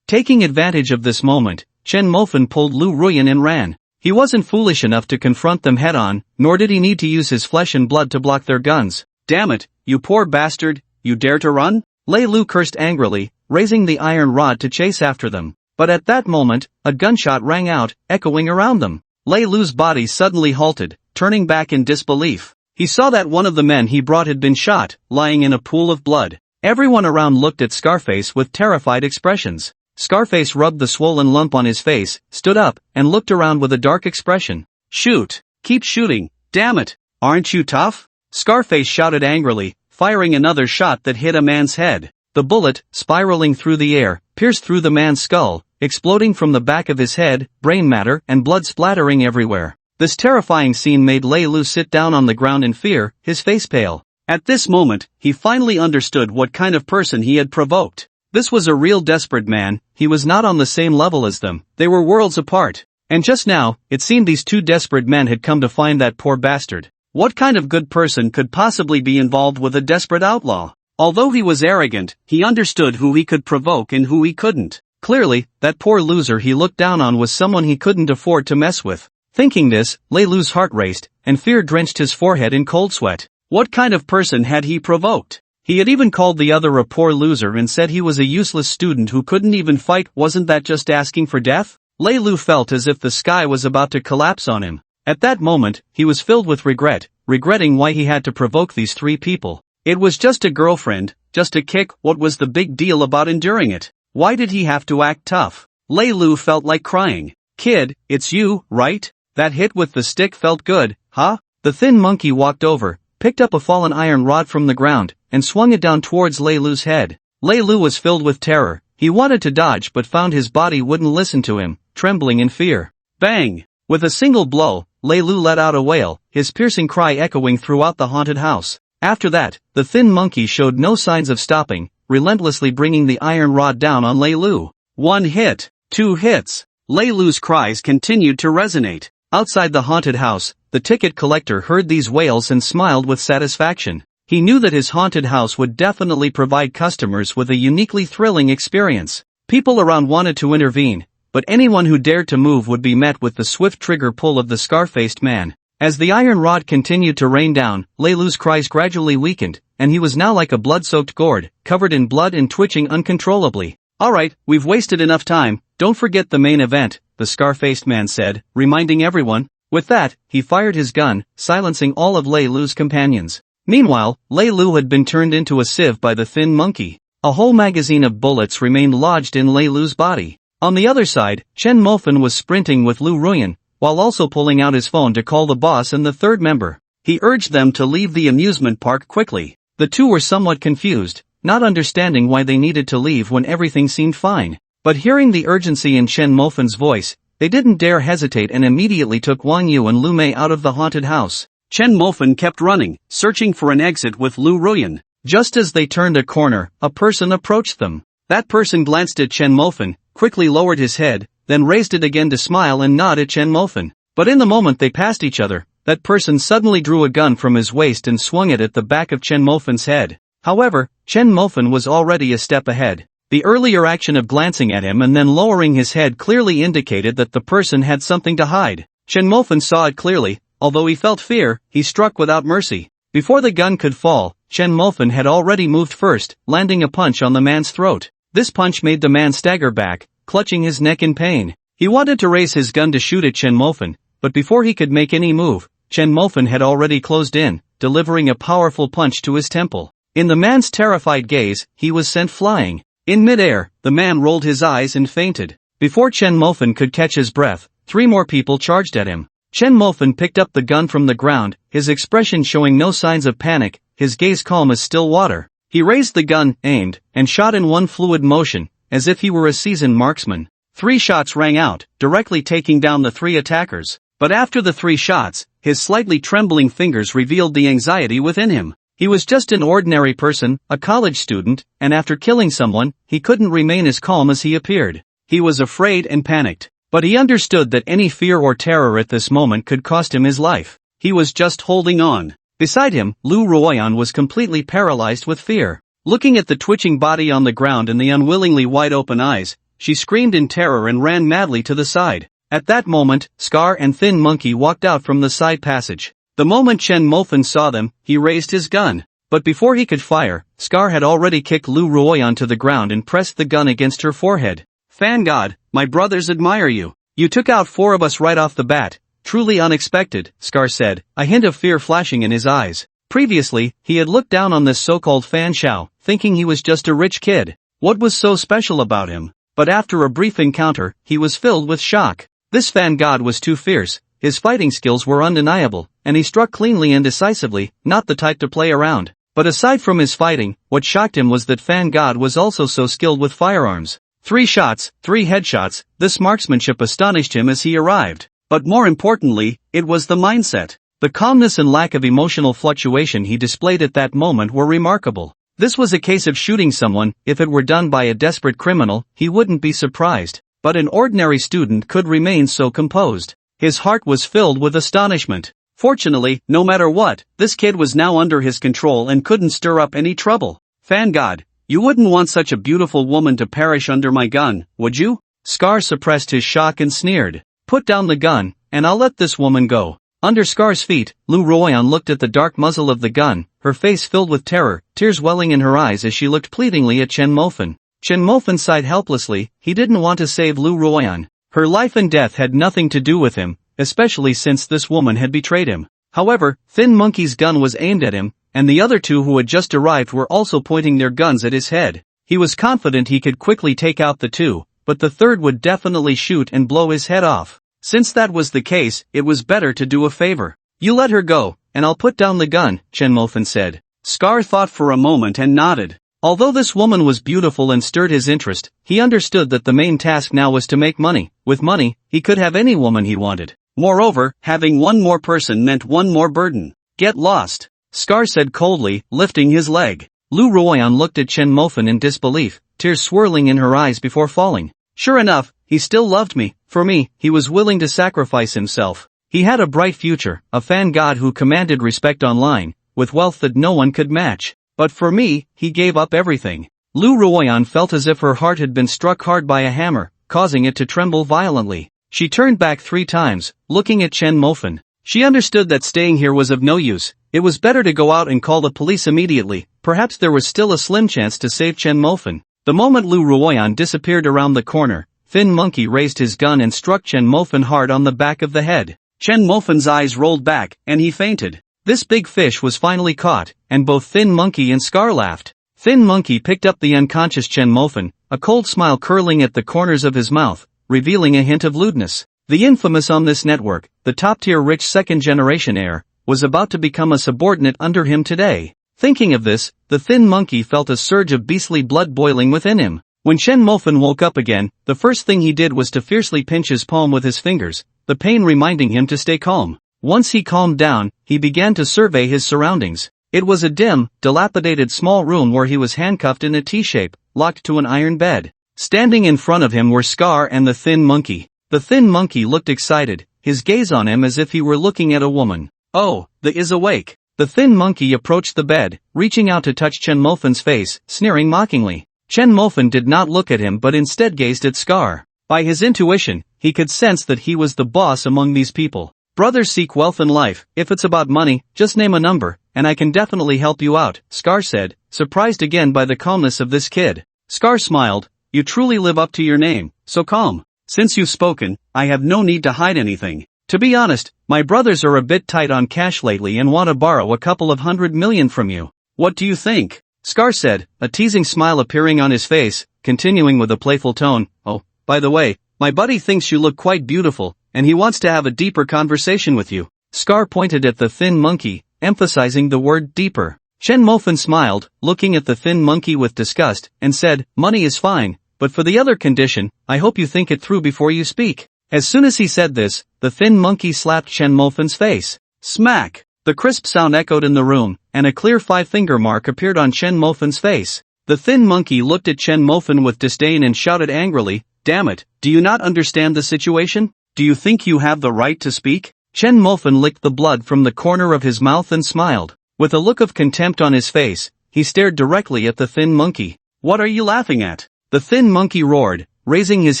Taking advantage of this moment, Chen Mofan pulled Lu Ruyan and ran. He wasn't foolish enough to confront them head-on, nor did he need to use his flesh and blood to block their guns. "Damn it, you poor bastard, you dare to run?" Lei Lu cursed angrily, raising the iron rod to chase after them. But at that moment, a gunshot rang out, echoing around them. Lei Lu's body suddenly halted, turning back in disbelief. He saw that one of the men he brought had been shot, lying in a pool of blood. Everyone around looked at Scarface with terrified expressions. Scarface rubbed the swollen lump on his face, stood up, and looked around with a dark expression. "Shoot! Keep shooting! Damn it! Aren't you tough?" Scarface shouted angrily, firing another shot that hit a man's head. The bullet, spiraling through the air, pierced through the man's skull, exploding from the back of his head, brain matter and blood splattering everywhere. This terrifying scene made Lei Lu sit down on the ground in fear, his face pale. At this moment, he finally understood what kind of person he had provoked. This was a real desperate man. He was not on the same level as them. They were worlds apart. And just now, it seemed these two desperate men had come to find that poor bastard. What kind of good person could possibly be involved with a desperate outlaw? Although he was arrogant, he understood who he could provoke and who he couldn't. Clearly, that poor loser he looked down on was someone he couldn't afford to mess with. Thinking this, Lei Lu's heart raced, and fear drenched his forehead in cold sweat. What kind of person had he provoked? He had even called the other a poor loser and said he was a useless student who couldn't even fight. Wasn't that just asking for death? Lei Lu felt as if the sky was about to collapse on him. At that moment, he was filled with regret, regretting why he had to provoke these three people. It was just a girlfriend, just a kick. What was the big deal about enduring it? Why did he have to act tough? Lei Lu felt like crying. "Kid, it's you, right? That hit with the stick felt good, huh?" The thin monkey walked over, picked up a fallen iron rod from the ground, and swung it down towards Lei Lu's head. Lei Lu was filled with terror. He wanted to dodge but found his body wouldn't listen to him, trembling in fear. Bang! With a single blow, Lei Lu let out a wail, his piercing cry echoing throughout the haunted house. After that, the thin monkey showed no signs of stopping, relentlessly bringing the iron rod down on Lei Lu. 1 hit, 2 hits. Lei Lu's cries continued to resonate. Outside the haunted house, the ticket collector heard these wails and smiled with satisfaction. He knew that his haunted house would definitely provide customers with a uniquely thrilling experience. People around wanted to intervene, but anyone who dared to move would be met with the swift trigger pull of the scar-faced man. As the iron rod continued to rain down, Lei Lu's cries gradually weakened, and he was now like a blood-soaked gourd, covered in blood and twitching uncontrollably. "Alright, we've wasted enough time, don't forget the main event," the scar-faced man said, reminding everyone. With that, he fired his gun, silencing all of Lei Lu's companions. Meanwhile, Lei Lu had been turned into a sieve by the thin monkey. A whole magazine of bullets remained lodged in Lei Lu's body. On the other side, Chen Mofan was sprinting with Lu Ruyan, while also pulling out his phone to call the boss and the third member. He urged them to leave the amusement park quickly. The two were somewhat confused, not understanding why they needed to leave when everything seemed fine. But hearing the urgency in Chen Mofan's voice, they didn't dare hesitate and immediately took Wang Yu and Lu Mei out of the haunted house. Chen Mofan kept running, searching for an exit with Lu Ruyan. Just as they turned a corner, a person approached them. That person glanced at Chen Mofan, quickly lowered his head, then raised it again to smile and nod at Chen Mofan. But in the moment they passed each other, that person suddenly drew a gun from his waist and swung it at the back of Chen Mofan's head. However, Chen Mofan was already a step ahead. The earlier action of glancing at him and then lowering his head clearly indicated that the person had something to hide. Chen Mofan saw it clearly. Although he felt fear, he struck without mercy. Before the gun could fall, Chen Mofan had already moved first, landing a punch on the man's throat. This punch made the man stagger back, clutching his neck in pain. He wanted to raise his gun to shoot at Chen Mofan, but before he could make any move, Chen Mofan had already closed in, delivering a powerful punch to his temple. In the man's terrified gaze, he was sent flying. In midair, the man rolled his eyes and fainted. Before Chen Mofan could catch his breath, 3 more people charged at him. Chen Mofan picked up the gun from the ground, his expression showing no signs of panic, his gaze calm as still water. He raised the gun, aimed, and shot in one fluid motion, as if he were a seasoned marksman. 3 shots rang out, directly taking down the 3 attackers. But after the 3 shots, his slightly trembling fingers revealed the anxiety within him. He was just an ordinary person, a college student, and after killing someone, he couldn't remain as calm as he appeared. He was afraid and panicked. But he understood that any fear or terror at this moment could cost him his life. He was just holding on. Beside him, Lu Ruoyan was completely paralyzed with fear. Looking at the twitching body on the ground and the unwillingly wide-open eyes, she screamed in terror and ran madly to the side. At that moment, Scar and Thin Monkey walked out from the side passage. The moment Chen Mofan saw them, he raised his gun. But before he could fire, Scar had already kicked Lu Ruoyan to the ground and pressed the gun against her forehead. "Fan God, my brothers admire you. You took out 4 of us right off the bat. Truly unexpected," Scar said, a hint of fear flashing in his eyes. Previously, he had looked down on this so-called Fan Shao, thinking he was just a rich kid. What was so special about him? But after a brief encounter, he was filled with shock. This Fan God was too fierce, his fighting skills were undeniable, and he struck cleanly and decisively, not the type to play around. But aside from his fighting, what shocked him was that Fan God was also so skilled with firearms. 3 shots, 3 headshots, this marksmanship astonished him as he arrived. But more importantly, it was the mindset. The calmness and lack of emotional fluctuation he displayed at that moment were remarkable. This was a case of shooting someone. If it were done by a desperate criminal, he wouldn't be surprised. But an ordinary student could remain so composed. His heart was filled with astonishment. Fortunately, no matter what, this kid was now under his control and couldn't stir up any trouble. Fan God, you wouldn't want such a beautiful woman to perish under my gun, would you? Scar suppressed his shock and sneered. Put down the gun, and I'll let this woman go. Under Scar's feet, Lu Ruoyan looked at the dark muzzle of the gun, her face filled with terror, tears welling in her eyes as she looked pleadingly at Chen Mofan. Chen Mofan sighed helplessly. He didn't want to save Lu Ruoyan. Her life and death had nothing to do with him, especially since this woman had betrayed him. However, Thin Monkey's gun was aimed at him, and the other 2 who had just arrived were also pointing their guns at his head. He was confident he could quickly take out the 2, but the 3rd would definitely shoot and blow his head off. Since that was the case, it was better to do a favor. You let her go, and I'll put down the gun, Chen Mofan said. Scar thought for a moment and nodded. Although this woman was beautiful and stirred his interest, he understood that the main task now was to make money. With money, he could have any woman he wanted. Moreover, having one more person meant one more burden. Get lost, Scar said coldly, lifting his leg. Lu Ruoyan looked at Chen Mofan in disbelief, tears swirling in her eyes before falling. Sure enough, he still loved me. For me, he was willing to sacrifice himself. He had a bright future, a fan god who commanded respect online, with wealth that no one could match. But for me, he gave up everything. Lu Ruoyan felt as if her heart had been struck hard by a hammer, causing it to tremble violently. She turned back 3 times, looking at Chen Mofan. She understood that staying here was of no use. It was better to go out and call the police immediately. Perhaps there was still a slim chance to save Chen Mofan. The moment Lu Ruoyan disappeared around the corner, Thin Monkey raised his gun and struck Chen Mofan hard on the back of the head. Chen Mofan's eyes rolled back, and he fainted. This big fish was finally caught, and both Thin Monkey and Scar laughed. Thin Monkey picked up the unconscious Chen Mofan, a cold smile curling at the corners of his mouth, revealing a hint of lewdness. The infamous on this network, the top-tier rich second-generation heir, was about to become a subordinate under him today. Thinking of this, the Thin Monkey felt a surge of beastly blood boiling within him. When Chen Mofan woke up again, the first thing he did was to fiercely pinch his palm with his fingers, the pain reminding him to stay calm. Once he calmed down, he began to survey his surroundings. It was a dim, dilapidated small room where he was handcuffed in a T-shape, locked to an iron bed. Standing in front of him were Scar and the Thin Monkey. The Thin Monkey looked excited, his gaze on him as if he were looking at a woman. "Oh, the is awake." The Thin Monkey approached the bed, reaching out to touch Chen Mofan's face, sneering mockingly. Chen Mofan did not look at him but instead gazed at Scar. By his intuition, he could sense that he was the boss among these people. "Brothers seek wealth in life. If it's about money, just name a number, and I can definitely help you out," Scar said, surprised again by the calmness of this kid. Scar smiled. "You truly live up to your name, so calm. Since you've spoken, I have no need to hide anything. To be honest, my brothers are a bit tight on cash lately and want to borrow a couple of $100 million from you. What do you think? Scar said, a teasing smile appearing on his face, continuing with a playful tone. Oh, by the way, my buddy thinks you look quite beautiful, and he wants to have a deeper conversation with you. Scar pointed at the thin monkey, emphasizing the word deeper. Chen Mofan smiled, looking at the thin monkey with disgust, and said, money is fine, but for the other condition, I hope you think it through before you speak. As soon as he said this, the thin monkey slapped Chen Mofan's face. Smack! The crisp sound echoed in the room, and a clear 5-finger mark appeared on Chen Mofan's face. The thin monkey looked at Chen Mofan with disdain and shouted angrily, damn it, do you not understand the situation? Do you think you have the right to speak? Chen Mofan licked the blood from the corner of his mouth and smiled. With a look of contempt on his face, he stared directly at the thin monkey. What are you laughing at? The thin monkey roared, raising his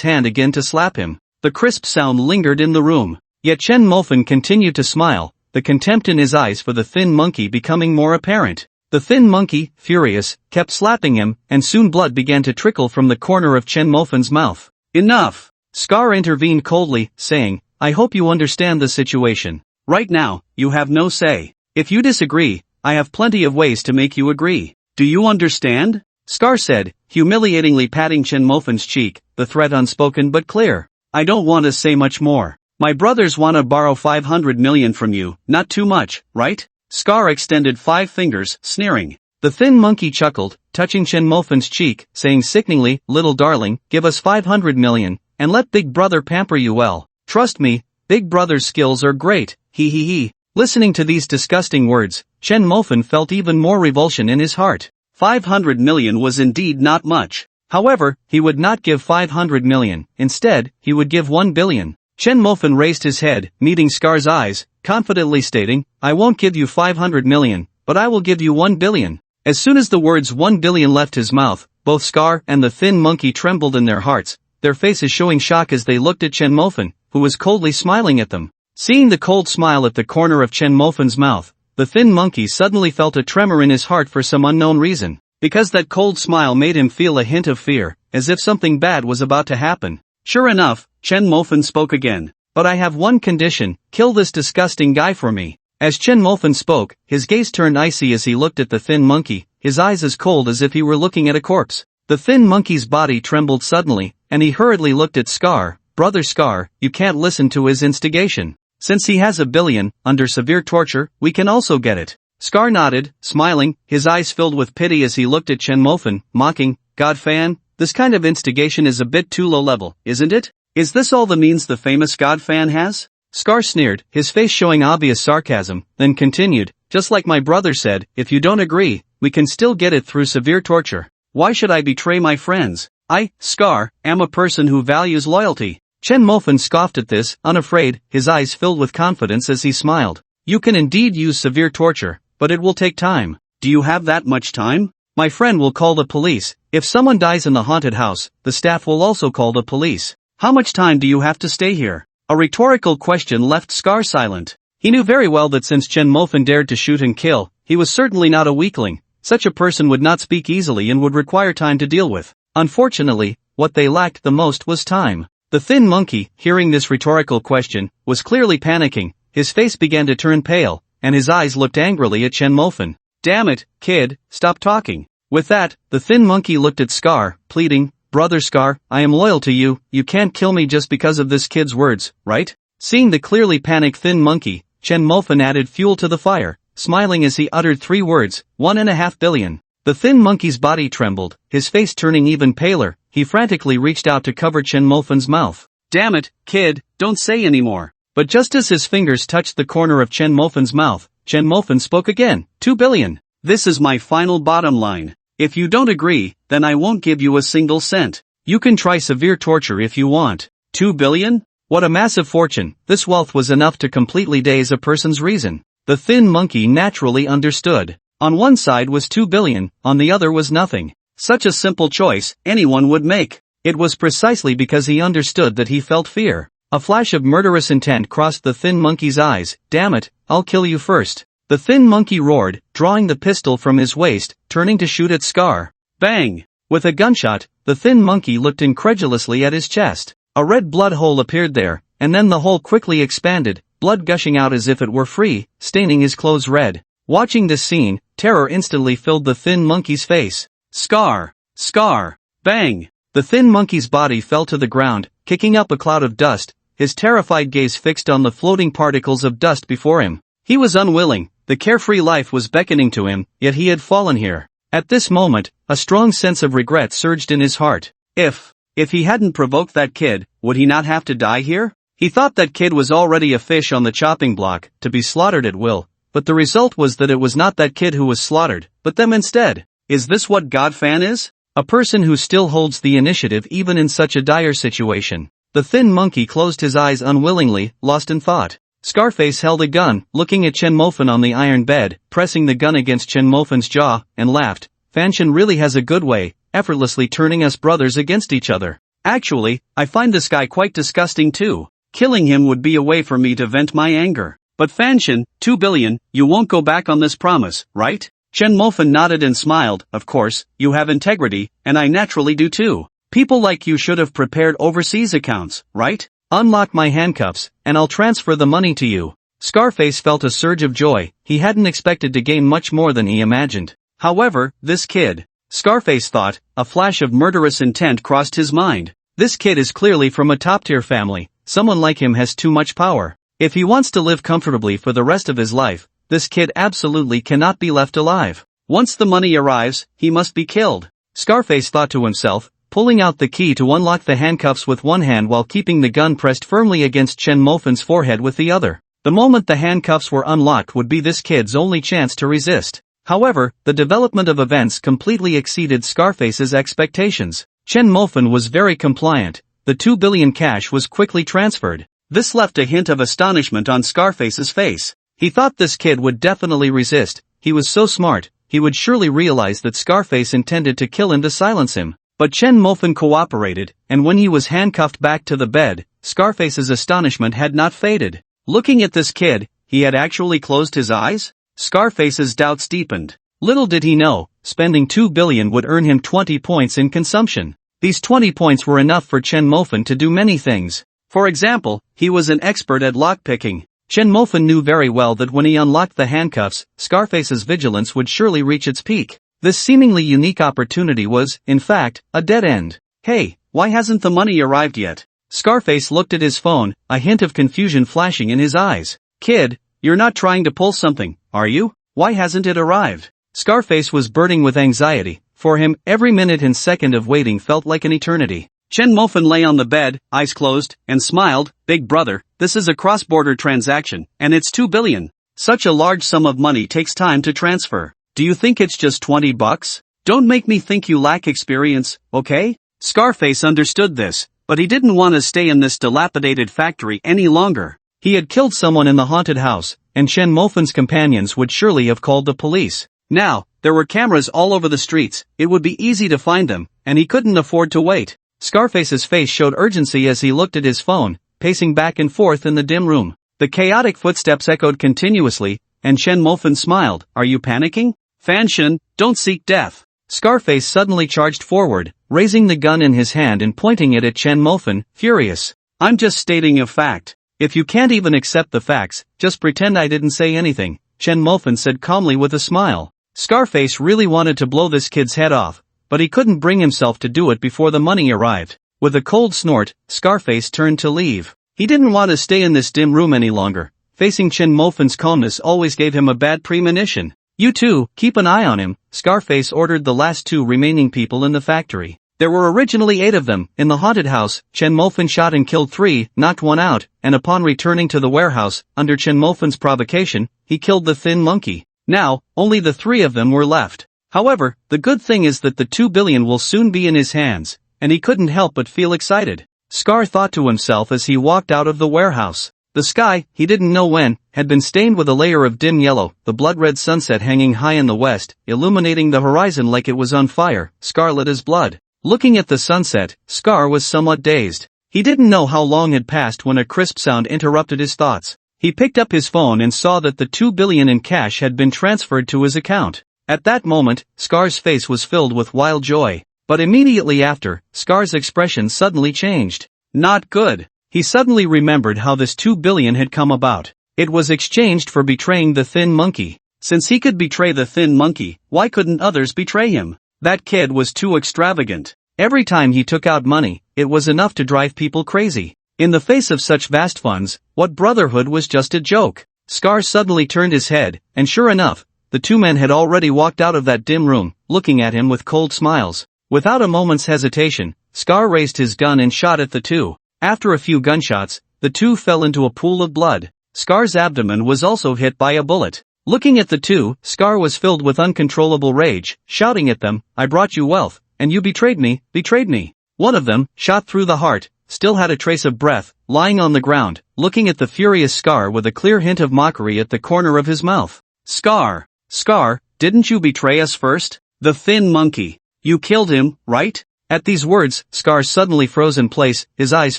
hand again to slap him. The crisp sound lingered in the room. Yet Chen Mofan continued to smile, the contempt in his eyes for the thin monkey becoming more apparent. The thin monkey, furious, kept slapping him, and soon blood began to trickle from the corner of Chen Mofan's mouth. Enough! Scar intervened coldly, saying, I hope you understand the situation. Right now, you have no say. If you disagree, I have plenty of ways to make you agree. Do you understand? Scar said, humiliatingly patting Chen Mofan's cheek, the threat unspoken but clear. I don't want to say much more. My brothers want to borrow $500 million from you, not too much, right? Scar extended 5 fingers, sneering. The thin monkey chuckled, touching Chen Mofan's cheek, saying sickeningly, little darling, give us $500 million, and let Big Brother pamper you well. Trust me, Big Brother's skills are great, hee hee hee. Listening to these disgusting words, Chen Mofan felt even more revulsion in his heart. 500 million was indeed not much. However, he would not give 500 million, instead, he would give 1 billion. Chen Mofan raised his head, meeting Scar's eyes, confidently stating, I won't give you 500 million, but I will give you 1 billion. As soon as the words 1 billion left his mouth, both Scar and the thin monkey trembled in their hearts, their faces showing shock as they looked at Chen Mofan, who was coldly smiling at them. Seeing the cold smile at the corner of Chen Mofan's mouth, the thin monkey suddenly felt a tremor in his heart for some unknown reason. Because that cold smile made him feel a hint of fear, as if something bad was about to happen. Sure enough, Chen Mofan spoke again. But I have one condition, kill this disgusting guy for me. As Chen Mofan spoke, his gaze turned icy as he looked at the thin monkey, his eyes as cold as if he were looking at a corpse. The thin monkey's body trembled suddenly, and he hurriedly looked at Scar. Brother Scar, you can't listen to his instigation. Since he has $1 billion, under severe torture, we can also get it. Scar nodded, smiling, his eyes filled with pity as he looked at Chen Mofan, mocking, God fan, this kind of instigation is a bit too low level, isn't it? Is this all the means the famous God fan has? Scar sneered, his face showing obvious sarcasm, then continued, just like my brother said, if you don't agree, we can still get it through severe torture. Why should I betray my friends? I, Scar, am a person who values loyalty. Chen Mofan scoffed at this, unafraid, his eyes filled with confidence as he smiled. You can indeed use severe torture, but it will take time. Do you have that much time? My friend will call the police. If someone dies in the haunted house, the staff will also call the police. How much time do you have to stay here? A rhetorical question left Scar silent. He knew very well that since Chen Mofan dared to shoot and kill, he was certainly not a weakling. Such a person would not speak easily and would require time to deal with. Unfortunately, what they lacked the most was time. The thin monkey, hearing this rhetorical question, was clearly panicking. His face began to turn pale, and his eyes looked angrily at Chen Mofan. Damn it, kid, stop talking. With that, the thin monkey looked at Scar, pleading, Brother Scar, I am loyal to you, you can't kill me just because of this kid's words, right? Seeing the clearly panicked thin monkey, Chen Mofan added fuel to the fire, smiling as he uttered 3 words, 1.5 billion. The thin monkey's body trembled, his face turning even paler, he frantically reached out to cover Chen Mofan's mouth. Damn it, kid, don't say anymore. But just as his fingers touched the corner of Chen Mofan's mouth, Chen Mofan spoke again, 2 billion. This is my final bottom line. If you don't agree, then I won't give you a single cent. You can try severe torture if you want. 2 billion? What a massive fortune. This wealth was enough to completely daze a person's reason. The thin monkey naturally understood. On one side was 2 billion, on the other was nothing. Such a simple choice, anyone would make. It was precisely because he understood that he felt fear. A flash of murderous intent crossed the thin monkey's eyes. Damn it, I'll kill you first. The thin monkey roared, drawing the pistol from his waist, turning to shoot at Scar. Bang! With a gunshot, the thin monkey looked incredulously at his chest. A red blood hole appeared there, and then the hole quickly expanded, blood gushing out as if it were free, staining his clothes red. Watching this scene, terror instantly filled the thin monkey's face. Scar! Scar! Bang! The thin monkey's body fell to the ground, kicking up a cloud of dust, his terrified gaze fixed on the floating particles of dust before him. He was unwilling, the carefree life was beckoning to him, yet he had fallen here. At this moment, a strong sense of regret surged in his heart. If he hadn't provoked that kid, would he not have to die here? He thought that kid was already a fish on the chopping block, to be slaughtered at will, but the result was that it was not that kid who was slaughtered, but them instead. Is this what God fan is? A person who still holds the initiative even in such a dire situation. The thin monkey closed his eyes unwillingly, lost in thought. Scarface held a gun, looking at Chen Mofan on the iron bed, pressing the gun against Chen Mofan's jaw, and laughed. Fanshin really has a good way, effortlessly turning us brothers against each other. Actually, I find this guy quite disgusting too. Killing him would be a way for me to vent my anger. But Fanshin, 2 billion, you won't go back on this promise, right? Chen Mofan nodded and smiled. Of course, you have integrity, and I naturally do too. People like you should have prepared overseas accounts, right? Unlock my handcuffs, and I'll transfer the money to you. Scarface felt a surge of joy. He hadn't expected to gain much more than he imagined. However, this kid, Scarface thought, a flash of murderous intent crossed his mind. This kid is clearly from a top-tier family. Someone like him has too much power. If he wants to live comfortably for the rest of his life, this kid absolutely cannot be left alive. Once the money arrives, he must be killed. Scarface thought to himself, pulling out the key to unlock the handcuffs with one hand while keeping the gun pressed firmly against Chen Mofan's forehead with the other. The moment the handcuffs were unlocked would be this kid's only chance to resist. However, the development of events completely exceeded Scarface's expectations. Chen Mofan was very compliant. The 2 billion cash was quickly transferred. This left a hint of astonishment on Scarface's face. He thought this kid would definitely resist. He was so smart, he would surely realize that Scarface intended to kill him to silence him. But Chen Mofan cooperated, and when he was handcuffed back to the bed, Scarface's astonishment had not faded. Looking at this kid, he had actually closed his eyes? Scarface's doubts deepened. Little did he know, spending 2 billion would earn him 20 points in consumption. These 20 points were enough for Chen Mofan to do many things. For example, he was an expert at lockpicking. Chen Mofan knew very well that when he unlocked the handcuffs, Scarface's vigilance would surely reach its peak. This seemingly unique opportunity was, in fact, a dead end. Hey, why hasn't the money arrived yet? Scarface looked at his phone, a hint of confusion flashing in his eyes. Kid, you're not trying to pull something, are you? Why hasn't it arrived? Scarface was burning with anxiety. For him, every minute and second of waiting felt like an eternity. Chen Mofan lay on the bed, eyes closed, and smiled. Big brother, this is a cross-border transaction, and it's 2 billion. Such a large sum of money takes time to transfer. Do you think it's just 20 bucks? Don't make me think you lack experience, okay? Scarface understood this, but he didn't want to stay in this dilapidated factory any longer. He had killed someone in the haunted house, and Chen Mofan's companions would surely have called the police. Now, there were cameras all over the streets, it would be easy to find them, and he couldn't afford to wait. Scarface's face showed urgency as he looked at his phone, pacing back and forth in the dim room. The chaotic footsteps echoed continuously, and Chen Mofan smiled. Are you panicking? Fanshin, don't seek death. Scarface suddenly charged forward, raising the gun in his hand and pointing it at Chen Mofan, furious. I'm just stating a fact. If you can't even accept the facts, just pretend I didn't say anything, Chen Mofan said calmly with a smile. Scarface really wanted to blow this kid's head off, but he couldn't bring himself to do it before the money arrived. With a cold snort, Scarface turned to leave. He didn't want to stay in this dim room any longer. Facing Chen Mofan's calmness always gave him a bad premonition. You two, keep an eye on him, Scarface ordered the last 2 remaining people in the factory. There were originally 8 of them. In the haunted house, Chen Mofan shot and killed 3, knocked 1 out, and upon returning to the warehouse, under Chen Mofan's provocation, he killed the thin monkey. Now, only the 3 of them were left. However, the good thing is that the 2 billion will soon be in his hands, and he couldn't help but feel excited. Scar thought to himself as he walked out of the warehouse. The sky, he didn't know when, had been stained with a layer of dim yellow, the blood-red sunset hanging high in the west, illuminating the horizon like it was on fire, scarlet as blood. Looking at the sunset, Scar was somewhat dazed. He didn't know how long had passed when a crisp sound interrupted his thoughts. He picked up his phone and saw that the 2 billion in cash had been transferred to his account. At that moment, Scar's face was filled with wild joy. But immediately after, Scar's expression suddenly changed. Not good. He suddenly remembered how this 2 billion had come about. It was exchanged for betraying the thin monkey. Since he could betray the thin monkey, why couldn't others betray him? That kid was too extravagant. Every time he took out money, it was enough to drive people crazy. In the face of such vast funds, what brotherhood was just a joke? Scar suddenly turned his head, and sure enough, the two men had already walked out of that dim room, looking at him with cold smiles. Without a moment's hesitation, Scar raised his gun and shot at the two. After a few gunshots, the two fell into a pool of blood. Scar's abdomen was also hit by a bullet. Looking at the two, Scar was filled with uncontrollable rage, shouting at them, "I brought you wealth, and you betrayed me, betrayed me." One of them, shot through the heart, still had a trace of breath, lying on the ground, looking at the furious Scar with a clear hint of mockery at the corner of his mouth. "Scar, Scar, didn't you betray us first? The thin monkey. You killed him, right?" At these words, Scar suddenly froze in place, his eyes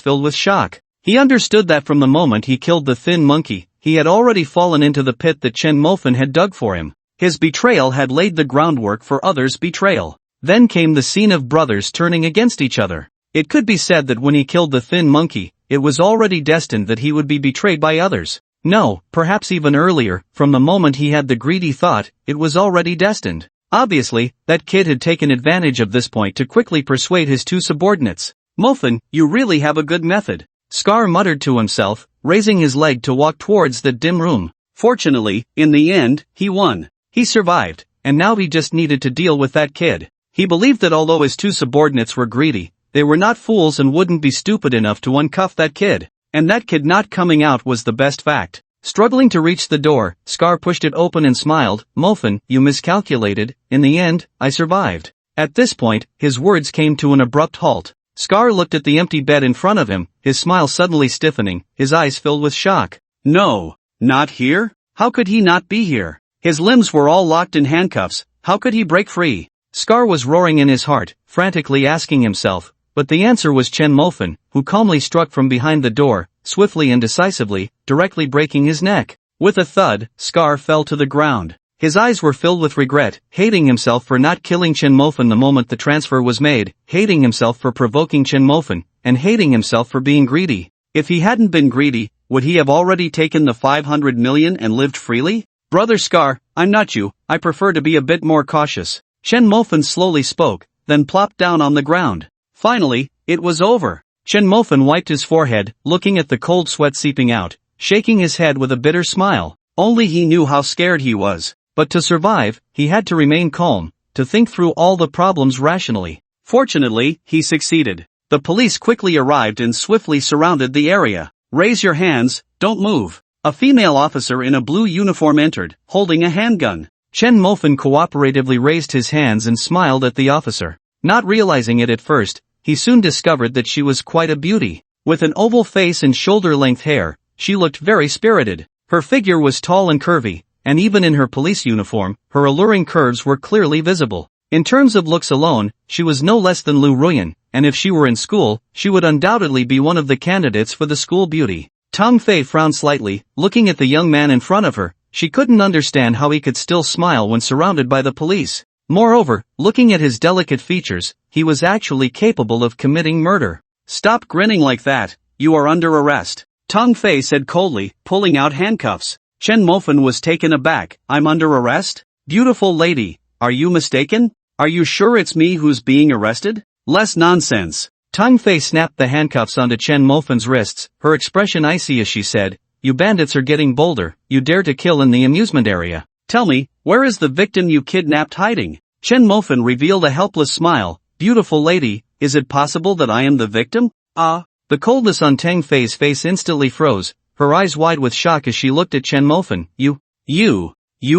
filled with shock. He understood that from the moment he killed the thin monkey, he had already fallen into the pit that Chen Mofan had dug for him. His betrayal had laid the groundwork for others' betrayal. Then came the scene of brothers turning against each other. It could be said that when he killed the thin monkey, it was already destined that he would be betrayed by others. No, perhaps even earlier, from the moment he had the greedy thought, it was already destined. Obviously, that kid had taken advantage of this point to quickly persuade his two subordinates. "Mofan, you really have a good method," Scar muttered to himself, raising his leg to walk towards the dim room. Fortunately, in the end, he won. He survived, and now he just needed to deal with that kid. He believed that although his two subordinates were greedy, they were not fools and wouldn't be stupid enough to uncuff that kid. And that kid not coming out was the best fact. Struggling to reach the door, Scar pushed it open and smiled. "Mofan, you miscalculated. In the end, I survived." At this point, his words came to an abrupt halt. Scar looked at the empty bed in front of him, his smile suddenly stiffening, his eyes filled with shock. "No, not here? How could he not be here? His limbs were all locked in handcuffs, how could he break free?" Scar was roaring in his heart, frantically asking himself, but the answer was Chen Mofan, who calmly struck from behind the door, swiftly and decisively, directly breaking his neck. With a thud, Scar fell to the ground. His eyes were filled with regret, hating himself for not killing Chen Mofan the moment the transfer was made, hating himself for provoking Chen Mofan, and hating himself for being greedy. If he hadn't been greedy, would he have already taken the 500 million and lived freely? "Brother Scar, I'm not you, I prefer to be a bit more cautious." Chen Mofan slowly spoke, then plopped down on the ground. Finally, it was over. Chen Mofan wiped his forehead, looking at the cold sweat seeping out, shaking his head with a bitter smile. Only he knew how scared he was. But to survive, he had to remain calm, to think through all the problems rationally. Fortunately, he succeeded. The police quickly arrived and swiftly surrounded the area. "Raise your hands, don't move." A female officer in a blue uniform entered, holding a handgun. Chen Mofan cooperatively raised his hands and smiled at the officer. Not realizing it at first, he soon discovered that she was quite a beauty. With an oval face and shoulder-length hair, she looked very spirited. Her figure was tall and curvy, and even in her police uniform, her alluring curves were clearly visible. In terms of looks alone, she was no less than Lu Ruyan, and if she were in school, she would undoubtedly be one of the candidates for the school beauty. Tang Fei frowned slightly, looking at the young man in front of her. She couldn't understand how he could still smile when surrounded by the police. Moreover, looking at his delicate features, he was actually capable of committing murder. "Stop grinning like that, you are under arrest," Tang Fei said coldly, pulling out handcuffs. Chen Mofan was taken aback. "I'm under arrest? Beautiful lady, are you mistaken? Are you sure it's me who's being arrested?" "Less nonsense." Tang Fei snapped the handcuffs onto Chen Mofan's wrists, her expression icy as she said, "You bandits are getting bolder, you dare to kill in the amusement area. Tell me, where is the victim you kidnapped hiding?" Chen Mofan revealed a helpless smile. "Beautiful lady, is it possible that I am the victim?" The coldness on Tang Fei's face instantly froze, her eyes wide with shock as she looked at Chen Mofan. You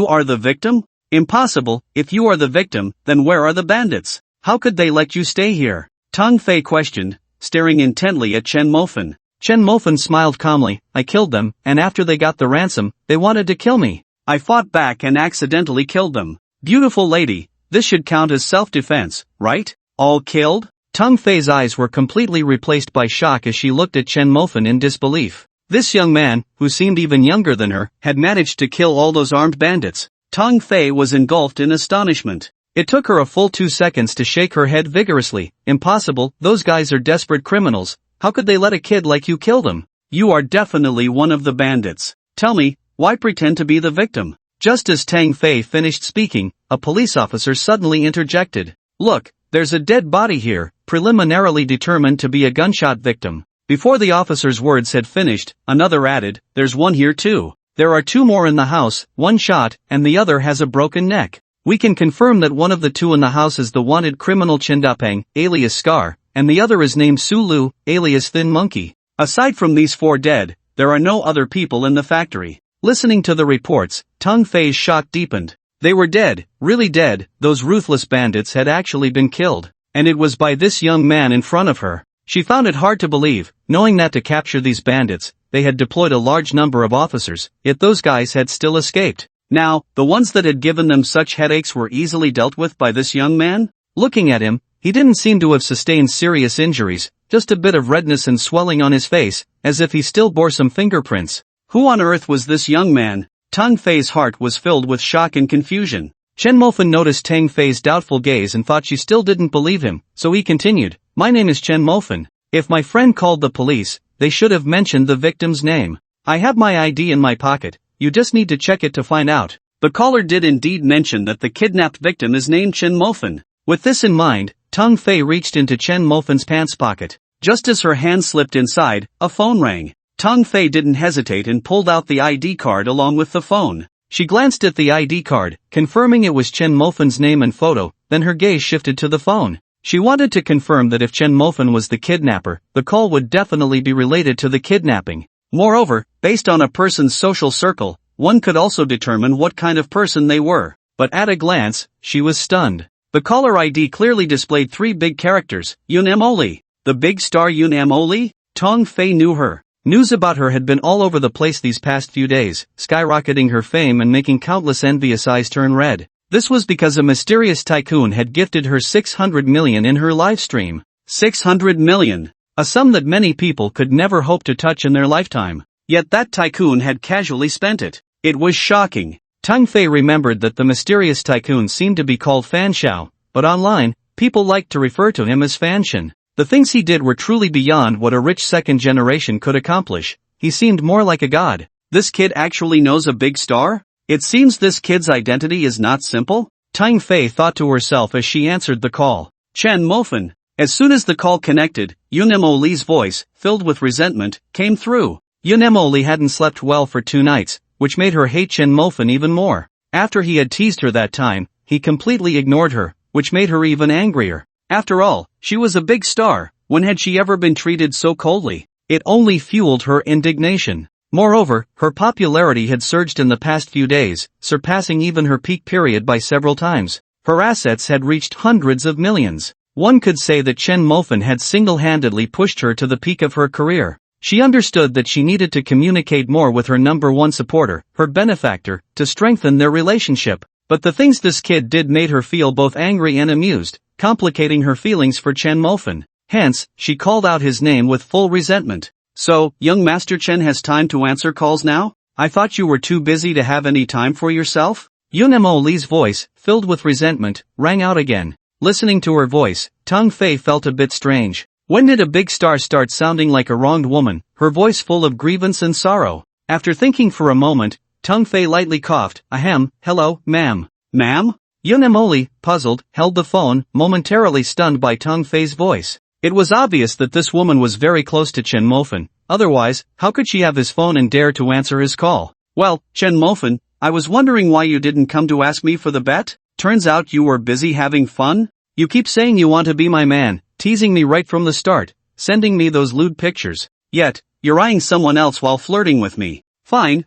are the victim? Impossible. If you are the victim, then where are the bandits? How could they let you stay here?" Tang Fei questioned, staring intently at Chen Mofan. Chen Mofan smiled calmly. "I killed them, and after they got the ransom, they wanted to kill me. I fought back and accidentally killed them." "Beautiful lady, this should count as self-defense, right? All killed?" Tang Fei's eyes were completely replaced by shock as she looked at Chen Mofan in disbelief. This young man, who seemed even younger than her, had managed to kill all those armed bandits. Tang Fei was engulfed in astonishment. It took her a full 2 seconds to shake her head vigorously. "Impossible, those guys are desperate criminals, How could they let a kid like you kill them? You are definitely one of the bandits. Tell me, why pretend to be the victim? Just as Tang Fei finished speaking, a police officer suddenly interjected. Look, there's a dead body here, preliminarily determined to be a gunshot victim. Before the officer's words had finished, another added, there's one here too. There are 2 more in the house, one shot, and the other has a broken neck. We can confirm that one of the 2 in the house is the wanted criminal Chendapeng, alias Scar, and the other is named Sulu, alias Thin Monkey. Aside from these 4 dead, there are no other people in the factory. Listening to the reports, Tang Fei's shock deepened. They were dead, really dead. Those ruthless bandits had actually been killed. And it was by this young man in front of her. She found it hard to believe, knowing that to capture these bandits, they had deployed a large number of officers, yet those guys had still escaped. Now, the ones that had given them such headaches were easily dealt with by this young man? Looking at him, he didn't seem to have sustained serious injuries, just a bit of redness and swelling on his face, as if he still bore some fingerprints. Who on earth was this young man? Tang Fei's heart was filled with shock and confusion. Chen Mofan noticed Tang Fei's doubtful gaze and thought she still didn't believe him, so he continued, My name is Chen Mofan. If my friend called the police, they should have mentioned the victim's name. I have my ID in my pocket, you just need to check it to find out. The caller did indeed mention that the kidnapped victim is named Chen Mofan. With this in mind, Tang Fei reached into Chen Mofan's pants pocket. Just as her hand slipped inside, a phone rang. Tang Fei didn't hesitate and pulled out the ID card along with the phone. She glanced at the ID card, confirming it was Chen Mofan's name and photo, then her gaze shifted to the phone. She wanted to confirm that if Chen Mofan was the kidnapper, the call would definitely be related to the kidnapping. Moreover, based on a person's social circle, one could also determine what kind of person they were. But at a glance, she was stunned. The caller ID clearly displayed 3 big characters, Yun Oli. The big star Yun Oli? Tang Fei knew her. News about her had been all over the place these past few days, skyrocketing her fame and making countless envious eyes turn red. This was because a mysterious tycoon had gifted her 600 million in her live stream. 600 million. A sum that many people could never hope to touch in their lifetime. Yet that tycoon had casually spent it. It was shocking. Tang Fei remembered that the mysterious tycoon seemed to be called Fan Xiao, but online, people liked to refer to him as Fan Shen. The things he did were truly beyond what a rich second generation could accomplish. He seemed more like a god. This kid actually knows a big star? It seems this kid's identity is not simple? Tang Fei thought to herself as she answered the call. Chen Mofan. As soon as the call connected, Yun Li's voice, filled with resentment, came through. Yun Li hadn't slept well for 2 nights, which made her hate Chen Mofan even more. After he had teased her that time, he completely ignored her, which made her even angrier. After all, she was a big star. When had she ever been treated so coldly? It only fueled her indignation. Moreover, her popularity had surged in the past few days, surpassing even her peak period by several times. Her assets had reached hundreds of millions. One could say that Chen Mofan had single-handedly pushed her to the peak of her career. She understood that she needed to communicate more with her number 1 supporter, her benefactor, to strengthen their relationship. But the things this kid did made her feel both angry and amused, complicating her feelings for Chen Mofan. Hence, she called out his name with full resentment. So, young Master Chen has time to answer calls now? I thought you were too busy to have any time for yourself? Yun Li's voice, filled with resentment, rang out again. Listening to her voice, Tang Fei felt a bit strange. When did a big star start sounding like a wronged woman, her voice full of grievance and sorrow? After thinking for a moment, Tang Fei lightly coughed. Ahem, hello, ma'am. Ma'am? Yun Li, puzzled, held the phone, momentarily stunned by Tang Fei's voice. It was obvious that this woman was very close to Chen Mofan, otherwise, how could she have his phone and dare to answer his call? Well, Chen Mofan, I was wondering why you didn't come to ask me for the bet? Turns out you were busy having fun? You keep saying you want to be my man, teasing me right from the start, sending me those lewd pictures. Yet, you're eyeing someone else while flirting with me. Fine.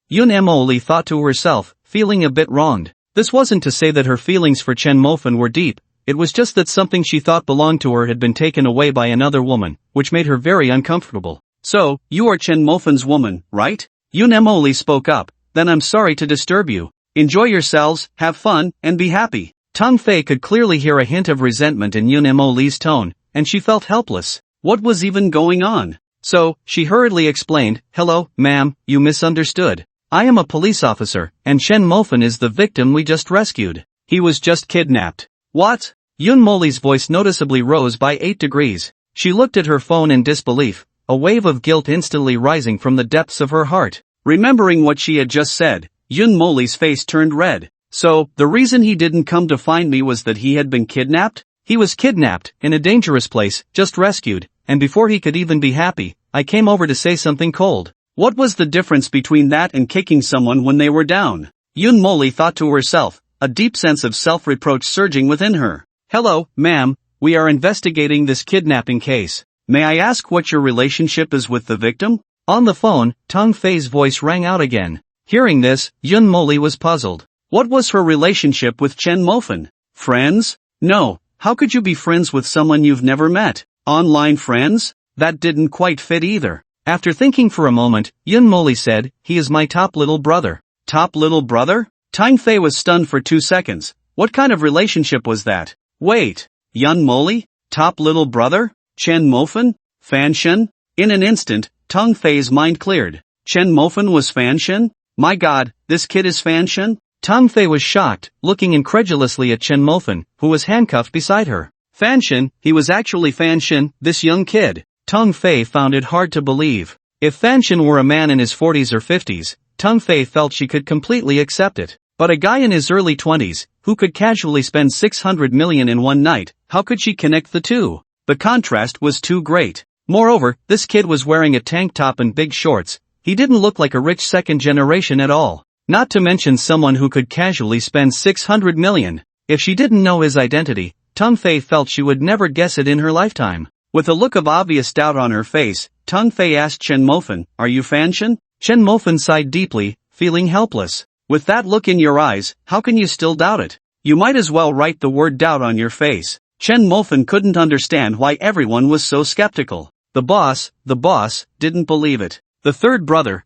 Yun Li thought to herself, feeling a bit wronged. This wasn't to say that her feelings for Chen Mofan were deep. It was just that something she thought belonged to her had been taken away by another woman, which made her very uncomfortable. So, you are Chen Mofan's woman, right? Yun Li spoke up. Then I'm sorry to disturb you. Enjoy yourselves, have fun, and be happy. Tang Fei could clearly hear a hint of resentment in Yun Li's tone, and she felt helpless. What was even going on? So, she hurriedly explained, hello, ma'am, you misunderstood. I am a police officer, and Chen Mofan is the victim we just rescued. He was just kidnapped. What? Yun Li's voice noticeably rose by 8 degrees. She looked at her phone in disbelief, a wave of guilt instantly rising from the depths of her heart. Remembering what she had just said, Yun Moli's face turned red. So, the reason he didn't come to find me was that he had been kidnapped? He was kidnapped, in a dangerous place, just rescued, and before he could even be happy, I came over to say something cold. What was the difference between that and kicking someone when they were down? Yun Moli thought to herself, a deep sense of self-reproach surging within her. Hello, ma'am, we are investigating this kidnapping case. May I ask what your relationship is with the victim? On the phone, Tong Fei's voice rang out again. Hearing this, Yun Moli was puzzled. What was her relationship with Chen Mofan? Friends? No, how could you be friends with someone you've never met? Online friends? That didn't quite fit either. After thinking for a moment, Yun Moli said, he is my top little brother. Top little brother? Tang Fei was stunned for 2 seconds. What kind of relationship was that? Wait, Yun Moli? Top little brother? Chen Mofan? Fan Shen? In an instant, Tang Fei's mind cleared. Chen Mofan was Fan Shen? My god, this kid is Fan Shen? Tang Fei was shocked, looking incredulously at Chen Mofan, who was handcuffed beside her. Fan Shen, he was actually Fan Shen, this young kid. Tang Fei found it hard to believe. If Fan Shen were a man in his 40s or 50s, Tang Fei felt she could completely accept it. But a guy in his early 20s, who could casually spend 600 million in one night, how could she connect the two? The contrast was too great. Moreover, this kid was wearing a tank top and big shorts. He didn't look like a rich second generation at all. Not to mention someone who could casually spend 600 million. If she didn't know his identity, Tang Fei felt she would never guess it in her lifetime. With a look of obvious doubt on her face, Tang Fei asked Chen Mofan, are you Fan Shen? Chen Mofan sighed deeply, feeling helpless. With that look in your eyes, how can you still doubt it? You might as well write the word doubt on your face. Chen Mofan couldn't understand why everyone was so skeptical. The boss, didn't believe it. The third brother,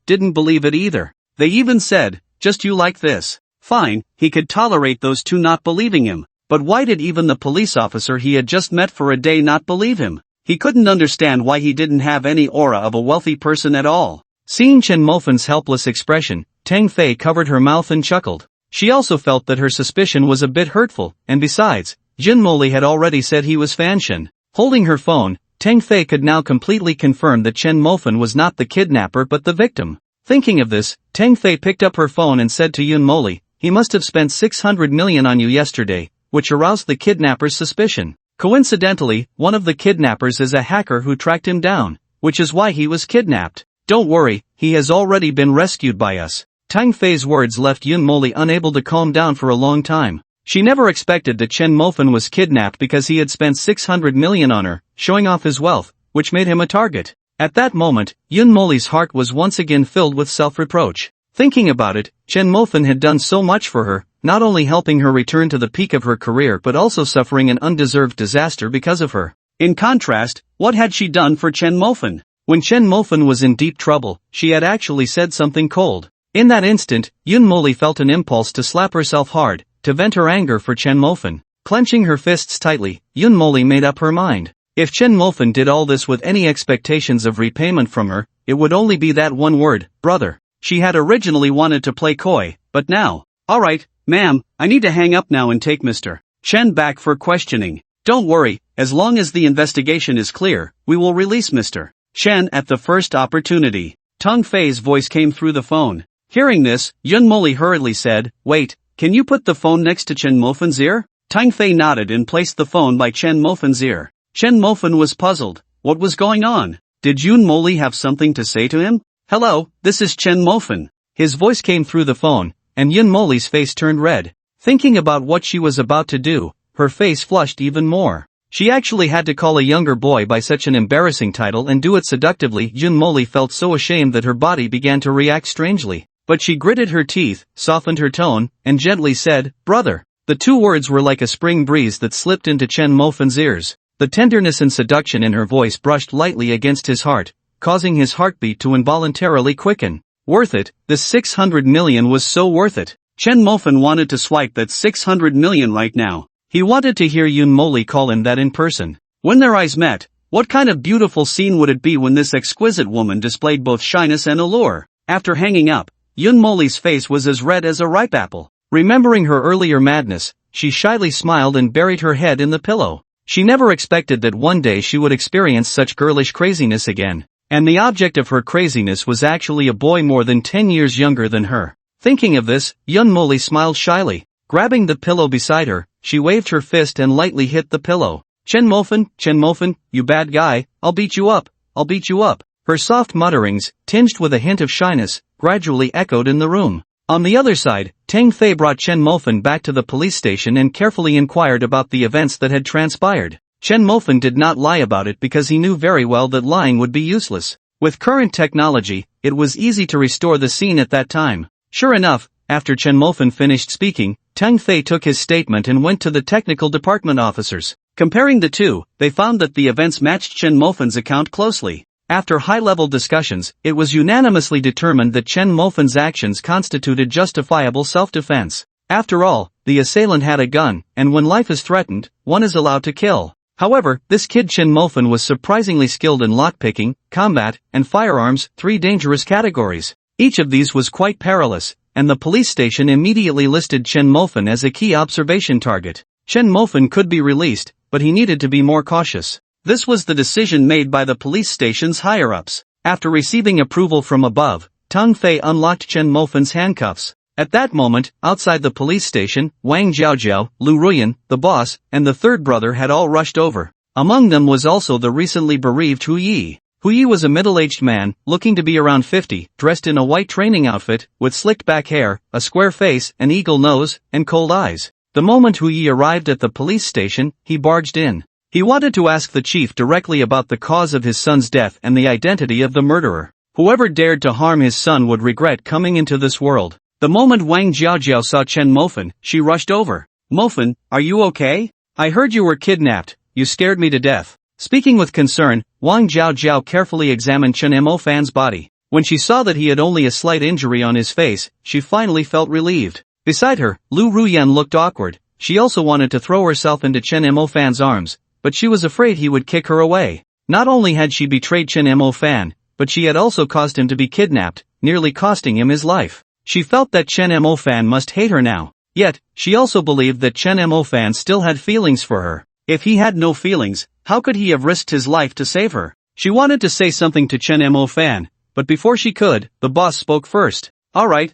didn't believe it either. They even said, just you like this. Fine, he could tolerate those two not believing him. But why did even the police officer he had just met for a day not believe him? He couldn't understand why he didn't have any aura of a wealthy person at all. Seeing Chen Mofan's helpless expression, Tang Fei covered her mouth and chuckled. She also felt that her suspicion was a bit hurtful, and besides, Yun Moli had already said he was Fan Shen. Holding her phone, Tang Fei could now completely confirm that Chen Mofan was not the kidnapper but the victim. Thinking of this, Tang Fei picked up her phone and said to Yun Moli, he must have spent 600 million on you yesterday, which aroused the kidnapper's suspicion. Coincidentally, one of the kidnappers is a hacker who tracked him down, which is why he was kidnapped. Don't worry, he has already been rescued by us. Tang Fei's words left Yun Moli unable to calm down for a long time. She never expected that Chen Mofan was kidnapped because he had spent 600 million on her, showing off his wealth, which made him a target. At that moment, Yun Moli's heart was once again filled with self-reproach. Thinking about it, Chen Mofan had done so much for her, not only helping her return to the peak of her career but also suffering an undeserved disaster because of her. In contrast, what had she done for Chen Mofan? When Chen Mofan was in deep trouble, she had actually said something cold. In that instant, Yun Moli felt an impulse to slap herself hard, to vent her anger for Chen Mofan. Clenching her fists tightly, Yun Moli made up her mind. If Chen Mofan did all this with any expectations of repayment from her, it would only be that one word, brother. She had originally wanted to play coy, but now. Alright, ma'am, I need to hang up now and take Mr. Chen back for questioning. Don't worry, as long as the investigation is clear, we will release Mr. Chen at the first opportunity. Tang Fei's voice came through the phone. Hearing this, Yun Moli hurriedly said, wait, can you put the phone next to Chen Mofan's ear? Tang Fei nodded and placed the phone by Chen Mofan's ear. Chen Mofan was puzzled. What was going on? Did Yun Moli have something to say to him? Hello, this is Chen Mofan. His voice came through the phone, and Yun Moli's face turned red. Thinking about what she was about to do, her face flushed even more. She actually had to call a younger boy by such an embarrassing title and do it seductively. Yun Moli felt so ashamed that her body began to react strangely. But she gritted her teeth, softened her tone, and gently said, brother. The two words were like a spring breeze that slipped into Chen Mofan's ears. The tenderness and seduction in her voice brushed lightly against his heart, causing his heartbeat to involuntarily quicken. Worth it, this 600 million was so worth it. Chen Mofan wanted to swipe that 600 million right now. He wanted to hear Yun Moli call him that in person. When their eyes met, what kind of beautiful scene would it be when this exquisite woman displayed both shyness and allure? After hanging up, Yun Moli's face was as red as a ripe apple. Remembering her earlier madness, she shyly smiled and buried her head in the pillow. She never expected that one day she would experience such girlish craziness again. And the object of her craziness was actually a boy more than 10 years younger than her. Thinking of this, Yun Moli smiled shyly. Grabbing the pillow beside her, she waved her fist and lightly hit the pillow. Chen Mofan, you bad guy, I'll beat you up. Her soft mutterings, tinged with a hint of shyness, gradually echoed in the room. On the other side, Tang Fei brought Chen Mofan back to the police station and carefully inquired about the events that had transpired. Chen Mofan did not lie about it because he knew very well that lying would be useless. With current technology, it was easy to restore the scene at that time. Sure enough, after Chen Mofan finished speaking, Tang Fei took his statement and went to the technical department officers. Comparing the two, they found that the events matched Chen Mofan's account closely. After high-level discussions, it was unanimously determined that Chen Mofan's actions constituted justifiable self-defense. After all, the assailant had a gun, and when life is threatened, one is allowed to kill. However, this kid Chen Mofan was surprisingly skilled in lockpicking, combat, and firearms, 3 dangerous categories. Each of these was quite perilous, and the police station immediately listed Chen Mofan as a key observation target. Chen Mofan could be released, but he needed to be more cautious. This was the decision made by the police station's higher-ups. After receiving approval from above, Tang Fei unlocked Chen Mofan's handcuffs. At that moment, outside the police station, Wang Jiaojiao, Lu Ruyan, the boss, and the third brother had all rushed over. Among them was also the recently bereaved Hu Yi. Hu Yi was a middle-aged man, looking to be around 50, dressed in a white training outfit, with slicked back hair, a square face, an eagle nose, and cold eyes. The moment Hu Yi arrived at the police station, he barged in. He wanted to ask the chief directly about the cause of his son's death and the identity of the murderer. Whoever dared to harm his son would regret coming into this world. The moment Wang Jiaojiao saw Chen Mofan, she rushed over. "Mofan, are you okay? I heard you were kidnapped, you scared me to death." Speaking with concern, Wang Jiaojiao carefully examined Chen Mofan's body. When she saw that he had only a slight injury on his face, she finally felt relieved. Beside her, Lu Ruyan looked awkward. She also wanted to throw herself into Chen Mofan's arms, but she was afraid he would kick her away. Not only had she betrayed Chen Mofan, but she had also caused him to be kidnapped, nearly costing him his life. She felt that Chen Mofan must hate her now. Yet, she also believed that Chen Mofan still had feelings for her. If he had no feelings, how could he have risked his life to save her? She wanted to say something to Chen Mofan, but before she could, the boss spoke first. Alright,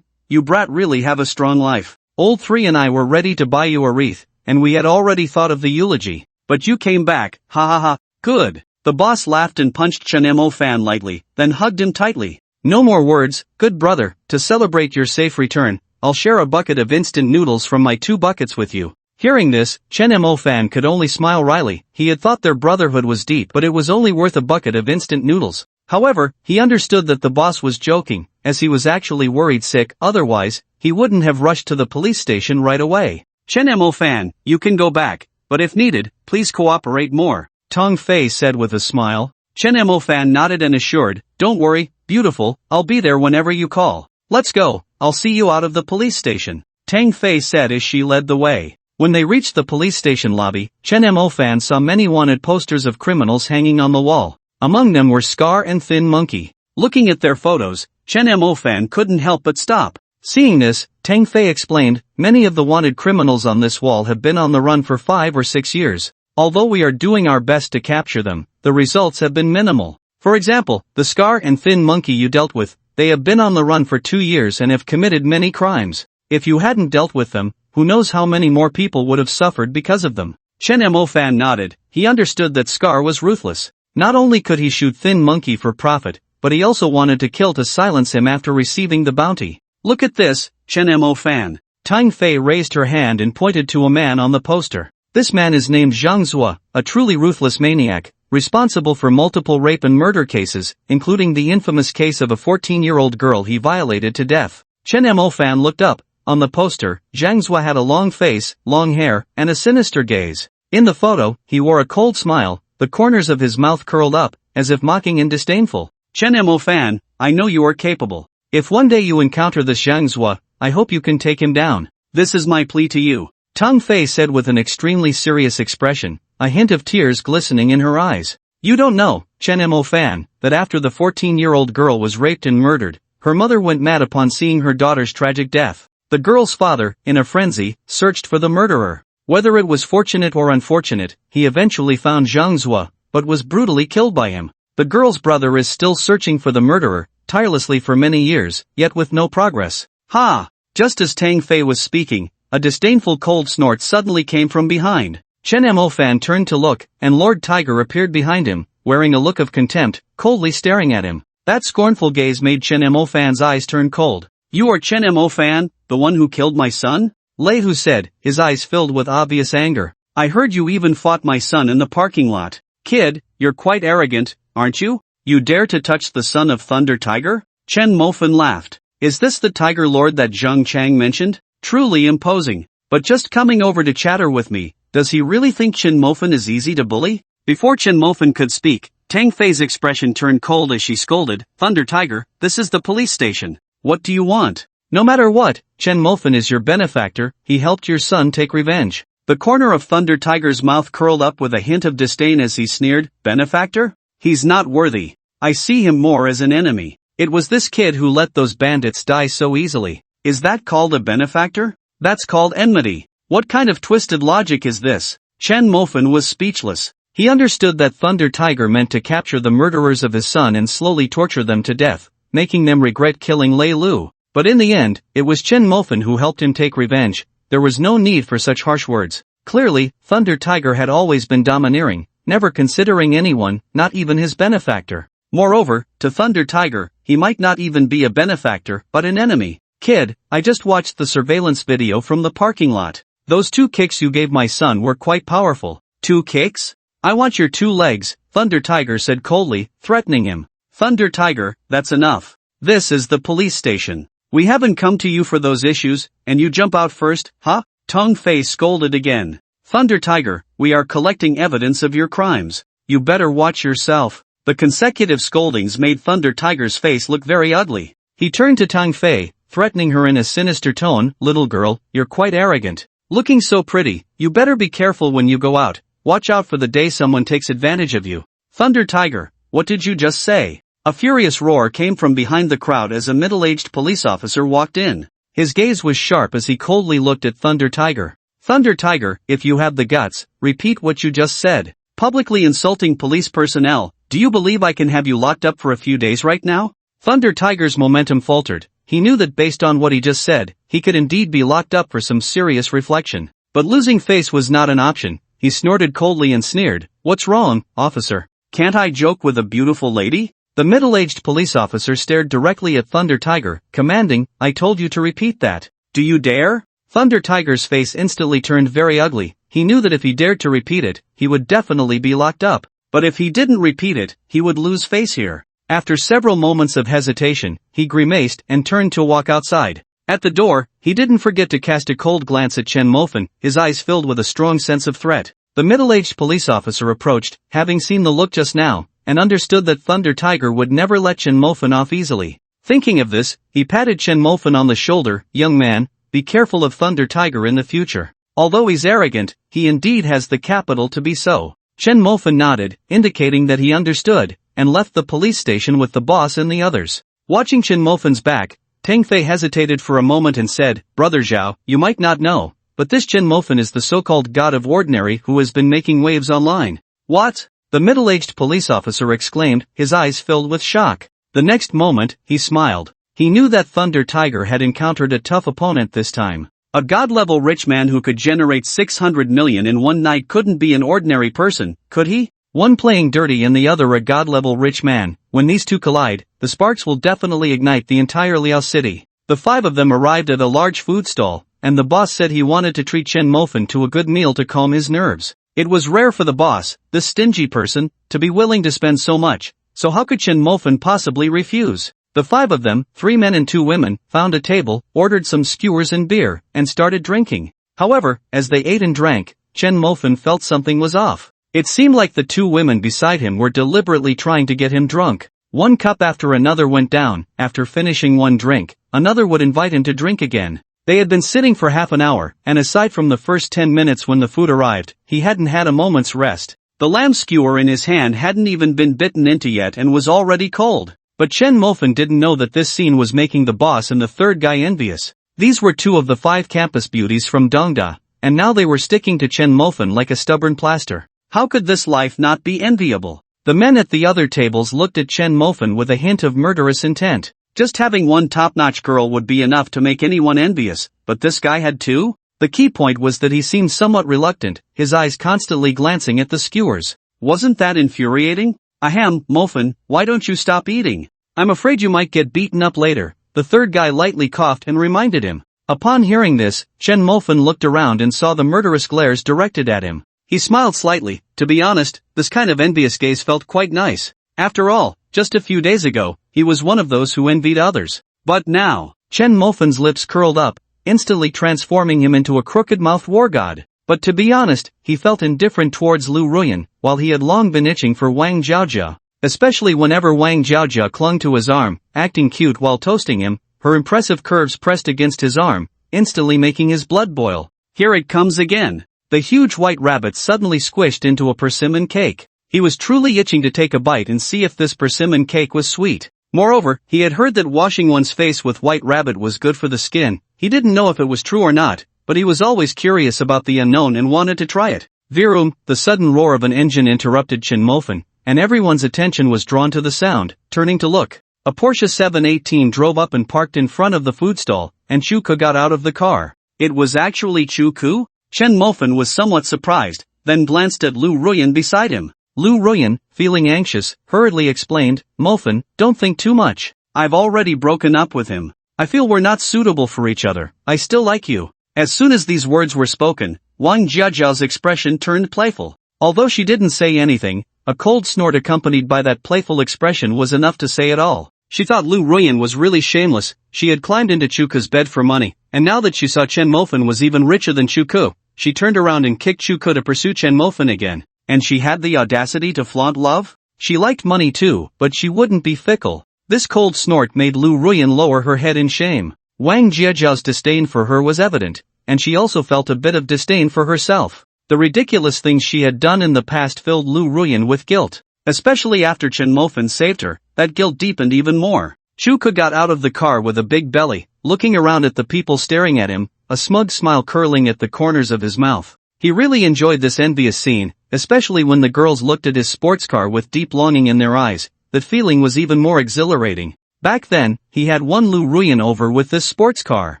you brat really have a strong life. Old 3 and I were ready to buy you a wreath, and we had already thought of the eulogy. But you came back, ha ha ha, good. The boss laughed and punched Chen Mofan lightly, then hugged him tightly. No more words, good brother, to celebrate your safe return, I'll share a bucket of instant noodles from my 2 buckets with you. Hearing this, Chen Mofan could only smile wryly. He had thought their brotherhood was deep, but it was only worth a bucket of instant noodles. However, he understood that the boss was joking, as he was actually worried sick, otherwise, he wouldn't have rushed to the police station right away. Chen Mofan, you can go back, but if needed, please cooperate more, Tang Fei said with a smile. Chen Mofan nodded and assured, don't worry, beautiful, I'll be there whenever you call. Let's go, I'll see you out of the police station, Tang Fei said as she led the way. When they reached the police station lobby, Chen Mofan saw many wanted posters of criminals hanging on the wall. Among them were Scar and Thin Monkey. Looking at their photos, Chen Mofan couldn't help but stop. Seeing this, Tang Fei explained, many of the wanted criminals on this wall have been on the run for 5 or 6 years. Although we are doing our best to capture them, the results have been minimal. For example, the Scar and Thin Monkey you dealt with, they have been on the run for 2 years and have committed many crimes. If you hadn't dealt with them, who knows how many more people would have suffered because of them. Chen Mofan nodded. He understood that Scar was ruthless. Not only could he shoot Thin Monkey for profit, but he also wanted to kill to silence him after receiving the bounty. Look at this, Chen Mofan. Tang Fei raised her hand and pointed to a man on the poster. This man is named Zhang Zhuo, a truly ruthless maniac, responsible for multiple rape and murder cases, including the infamous case of a 14-year-old girl he violated to death. Chen Mofan looked up. On the poster, Zhang Zhuo had a long face, long hair, and a sinister gaze. In the photo, he wore a cold smile, the corners of his mouth curled up, as if mocking and disdainful. Chen Mofan, I know you are capable. If one day you encounter this Zhang Zhuo, I hope you can take him down. This is my plea to you, Tang Fei said with an extremely serious expression, a hint of tears glistening in her eyes. You don't know, Chen Mofan, that after the 14-year-old girl was raped and murdered, her mother went mad upon seeing her daughter's tragic death. The girl's father, in a frenzy, searched for the murderer. Whether it was fortunate or unfortunate, he eventually found Zhang Zhuo, but was brutally killed by him. The girl's brother is still searching for the murderer, tirelessly for many years, yet with no progress. Ha! Just as Tang Fei was speaking, a disdainful cold snort suddenly came from behind. Chen Mo-fan turned to look, and Lord Tiger appeared behind him, wearing a look of contempt, coldly staring at him. That scornful gaze made Chen Mo-fan's eyes turn cold. You are Chen Mo-fan, the one who killed my son? Lei Hu said, his eyes filled with obvious anger. I heard you even fought my son in the parking lot. Kid, you're quite arrogant, aren't you? You dare to touch the son of Thunder Tiger? Chen Mo-fan laughed. Is this the Tiger Lord that Zhang Chang mentioned? Truly imposing. But just coming over to chatter with me, does he really think Chen Mo-fan is easy to bully? Before Chen Mo-fan could speak, Tang Fei's expression turned cold as she scolded, Thunder Tiger, this is the police station. What do you want? No matter what, Chen Mo-fan is your benefactor, he helped your son take revenge. The corner of Thunder Tiger's mouth curled up with a hint of disdain as he sneered, benefactor? He's not worthy. I see him more as an enemy. It was this kid who let those bandits die so easily. Is that called a benefactor? That's called enmity. What kind of twisted logic is this? Chen Mo-fan was speechless. He understood that Thunder Tiger meant to capture the murderers of his son and slowly torture them to death, making them regret killing Lei Lu. But in the end, it was Chen Mo-fan who helped him take revenge. There was no need for such harsh words. Clearly, Thunder Tiger had always been domineering, never considering anyone, not even his benefactor. Moreover, to Thunder Tiger, he might not even be a benefactor, but an enemy. Kid, I just watched the surveillance video from the parking lot. Those 2 kicks you gave my son were quite powerful. 2 kicks? I want your 2 legs, Thunder Tiger said coldly, threatening him. Thunder Tiger, that's enough. This is the police station. We haven't come to you for those issues, and you jump out first, huh? Tang Fei scolded again. Thunder Tiger, we are collecting evidence of your crimes. You better watch yourself. The consecutive scoldings made Thunder Tiger's face look very ugly. He turned to Tang Fei, threatening her in a sinister tone, little girl, you're quite arrogant. Looking so pretty, you better be careful when you go out. Watch out for the day someone takes advantage of you. Thunder Tiger, what did you just say? A furious roar came from behind the crowd as a middle-aged police officer walked in. His gaze was sharp as he coldly looked at Thunder Tiger. Thunder Tiger, if you have the guts, repeat what you just said. Publicly insulting police personnel, do you believe I can have you locked up for a few days right now? Thunder Tiger's momentum faltered. He knew that based on what he just said, he could indeed be locked up for some serious reflection. But losing face was not an option. He snorted coldly and sneered, what's wrong, officer? Can't I joke with a beautiful lady? The middle-aged police officer stared directly at Thunder Tiger, commanding, I told you to repeat that. Do you dare? Thunder Tiger's face instantly turned very ugly. He knew that if he dared to repeat it, he would definitely be locked up. But if he didn't repeat it, he would lose face here. After several moments of hesitation, he grimaced and turned to walk outside. At the door, he didn't forget to cast a cold glance at Chen Mo-fan, his eyes filled with a strong sense of threat. The middle-aged police officer approached, having seen the look just now, and understood that Thunder Tiger would never let Chen Mo-fan off easily. Thinking of this, he patted Chen Mo-fan on the shoulder, young man, be careful of Thunder Tiger in the future. Although he's arrogant, he indeed has the capital to be so. Chen Mo-fan nodded, indicating that he understood, and left the police station with the boss and the others. Watching Chen Mo-fan's back, Tang Fei hesitated for a moment and said, Brother Zhao, you might not know, but this Chen Mo-fan is the so-called god of ordinary who has been making waves online. What? The middle-aged police officer exclaimed, his eyes filled with shock. The next moment, he smiled. He knew that Thunder Tiger had encountered a tough opponent this time. A god-level rich man who could generate 600 million in one night couldn't be an ordinary person, could he? One playing dirty and the other a god-level rich man. When these two collide, the sparks will definitely ignite the entire Liao city. The 5 of them arrived at a large food stall, and the boss said he wanted to treat Chen Mo-fan to a good meal to calm his nerves. It was rare for the boss, this stingy person, to be willing to spend so much, so how could Chen Mo-fan possibly refuse? The 5 of them, 3 men and 2 women, found a table, ordered some skewers and beer, and started drinking. However, as they ate and drank, Chen Mo-fan felt something was off. It seemed like the 2 women beside him were deliberately trying to get him drunk. One cup after another went down. After finishing one drink, another would invite him to drink again. They had been sitting for half an hour, and aside from the first 10 minutes when the food arrived, he hadn't had a moment's rest. The lamb skewer in his hand hadn't even been bitten into yet and was already cold. But Chen Mo-fan didn't know that this scene was making the boss and the 3rd guy envious. These were 2 of the 5 campus beauties from Dongda, and now they were sticking to Chen Mofan like a stubborn plaster. How could this life not be enviable? The men at the other tables looked at Chen Mofan with a hint of murderous intent. Just having one top-notch girl would be enough to make anyone envious, but this guy had two? The key point was that he seemed somewhat reluctant, his eyes constantly glancing at the skewers. Wasn't that infuriating? Ahem, Mofan, why don't you stop eating? I'm afraid you might get beaten up later, the third guy lightly coughed and reminded him. Upon hearing this, Chen Mofan looked around and saw the murderous glares directed at him. He smiled slightly. To be honest, this kind of envious gaze felt quite nice. After all, just a few days ago, he was one of those who envied others. But now, Chen Mofan's lips curled up, instantly transforming him into a crooked-mouthed war god. But to be honest, he felt indifferent towards Lu Ruyan, while he had long been itching for Wang Jiaojia. Especially whenever Wang Jiaojia clung to his arm, acting cute while toasting him, her impressive curves pressed against his arm, instantly making his blood boil. Here it comes again. The huge white rabbit suddenly squished into a persimmon cake. He was truly itching to take a bite and see if this persimmon cake was sweet. Moreover, he had heard that washing one's face with white rabbit was good for the skin. He didn't know if it was true or not, but he was always curious about the unknown and wanted to try it. Virum, the sudden roar of an engine interrupted Chen Mofan, and everyone's attention was drawn to the sound. Turning to look, a Porsche 718 drove up and parked in front of the food stall, and Chuku got out of the car. It was actually Chuku? Chen Mofan was somewhat surprised, then glanced at Lu Ruyan beside him. Lu Ruyan, feeling anxious, hurriedly explained, Mofan, don't think too much. I've already broken up with him. I feel we're not suitable for each other. I still like you. As soon as these words were spoken, Wang Jiajiao's expression turned playful. Although she didn't say anything, a cold snort accompanied by that playful expression was enough to say it all. She thought Lu Ruyan was really shameless. She had climbed into Chuku's bed for money, and now that she saw Chen Mofan was even richer than Chuku, she turned around and kicked Chuku to pursue Chen Mofan again. And she had the audacity to flaunt love? She liked money too, but she wouldn't be fickle. This cold snort made Lu Ruyan lower her head in shame. Wang Jiajiao's disdain for her was evident, and she also felt a bit of disdain for herself. The ridiculous things she had done in the past filled Lu Ruyan with guilt. Especially after Chen Mofan saved her, that guilt deepened even more. Chuku got out of the car with a big belly, looking around at the people staring at him, a smug smile curling at the corners of his mouth. He really enjoyed this envious scene, especially when the girls looked at his sports car with deep longing in their eyes. That feeling was even more exhilarating. Back then, he had won Lu Ruyan over with this sports car.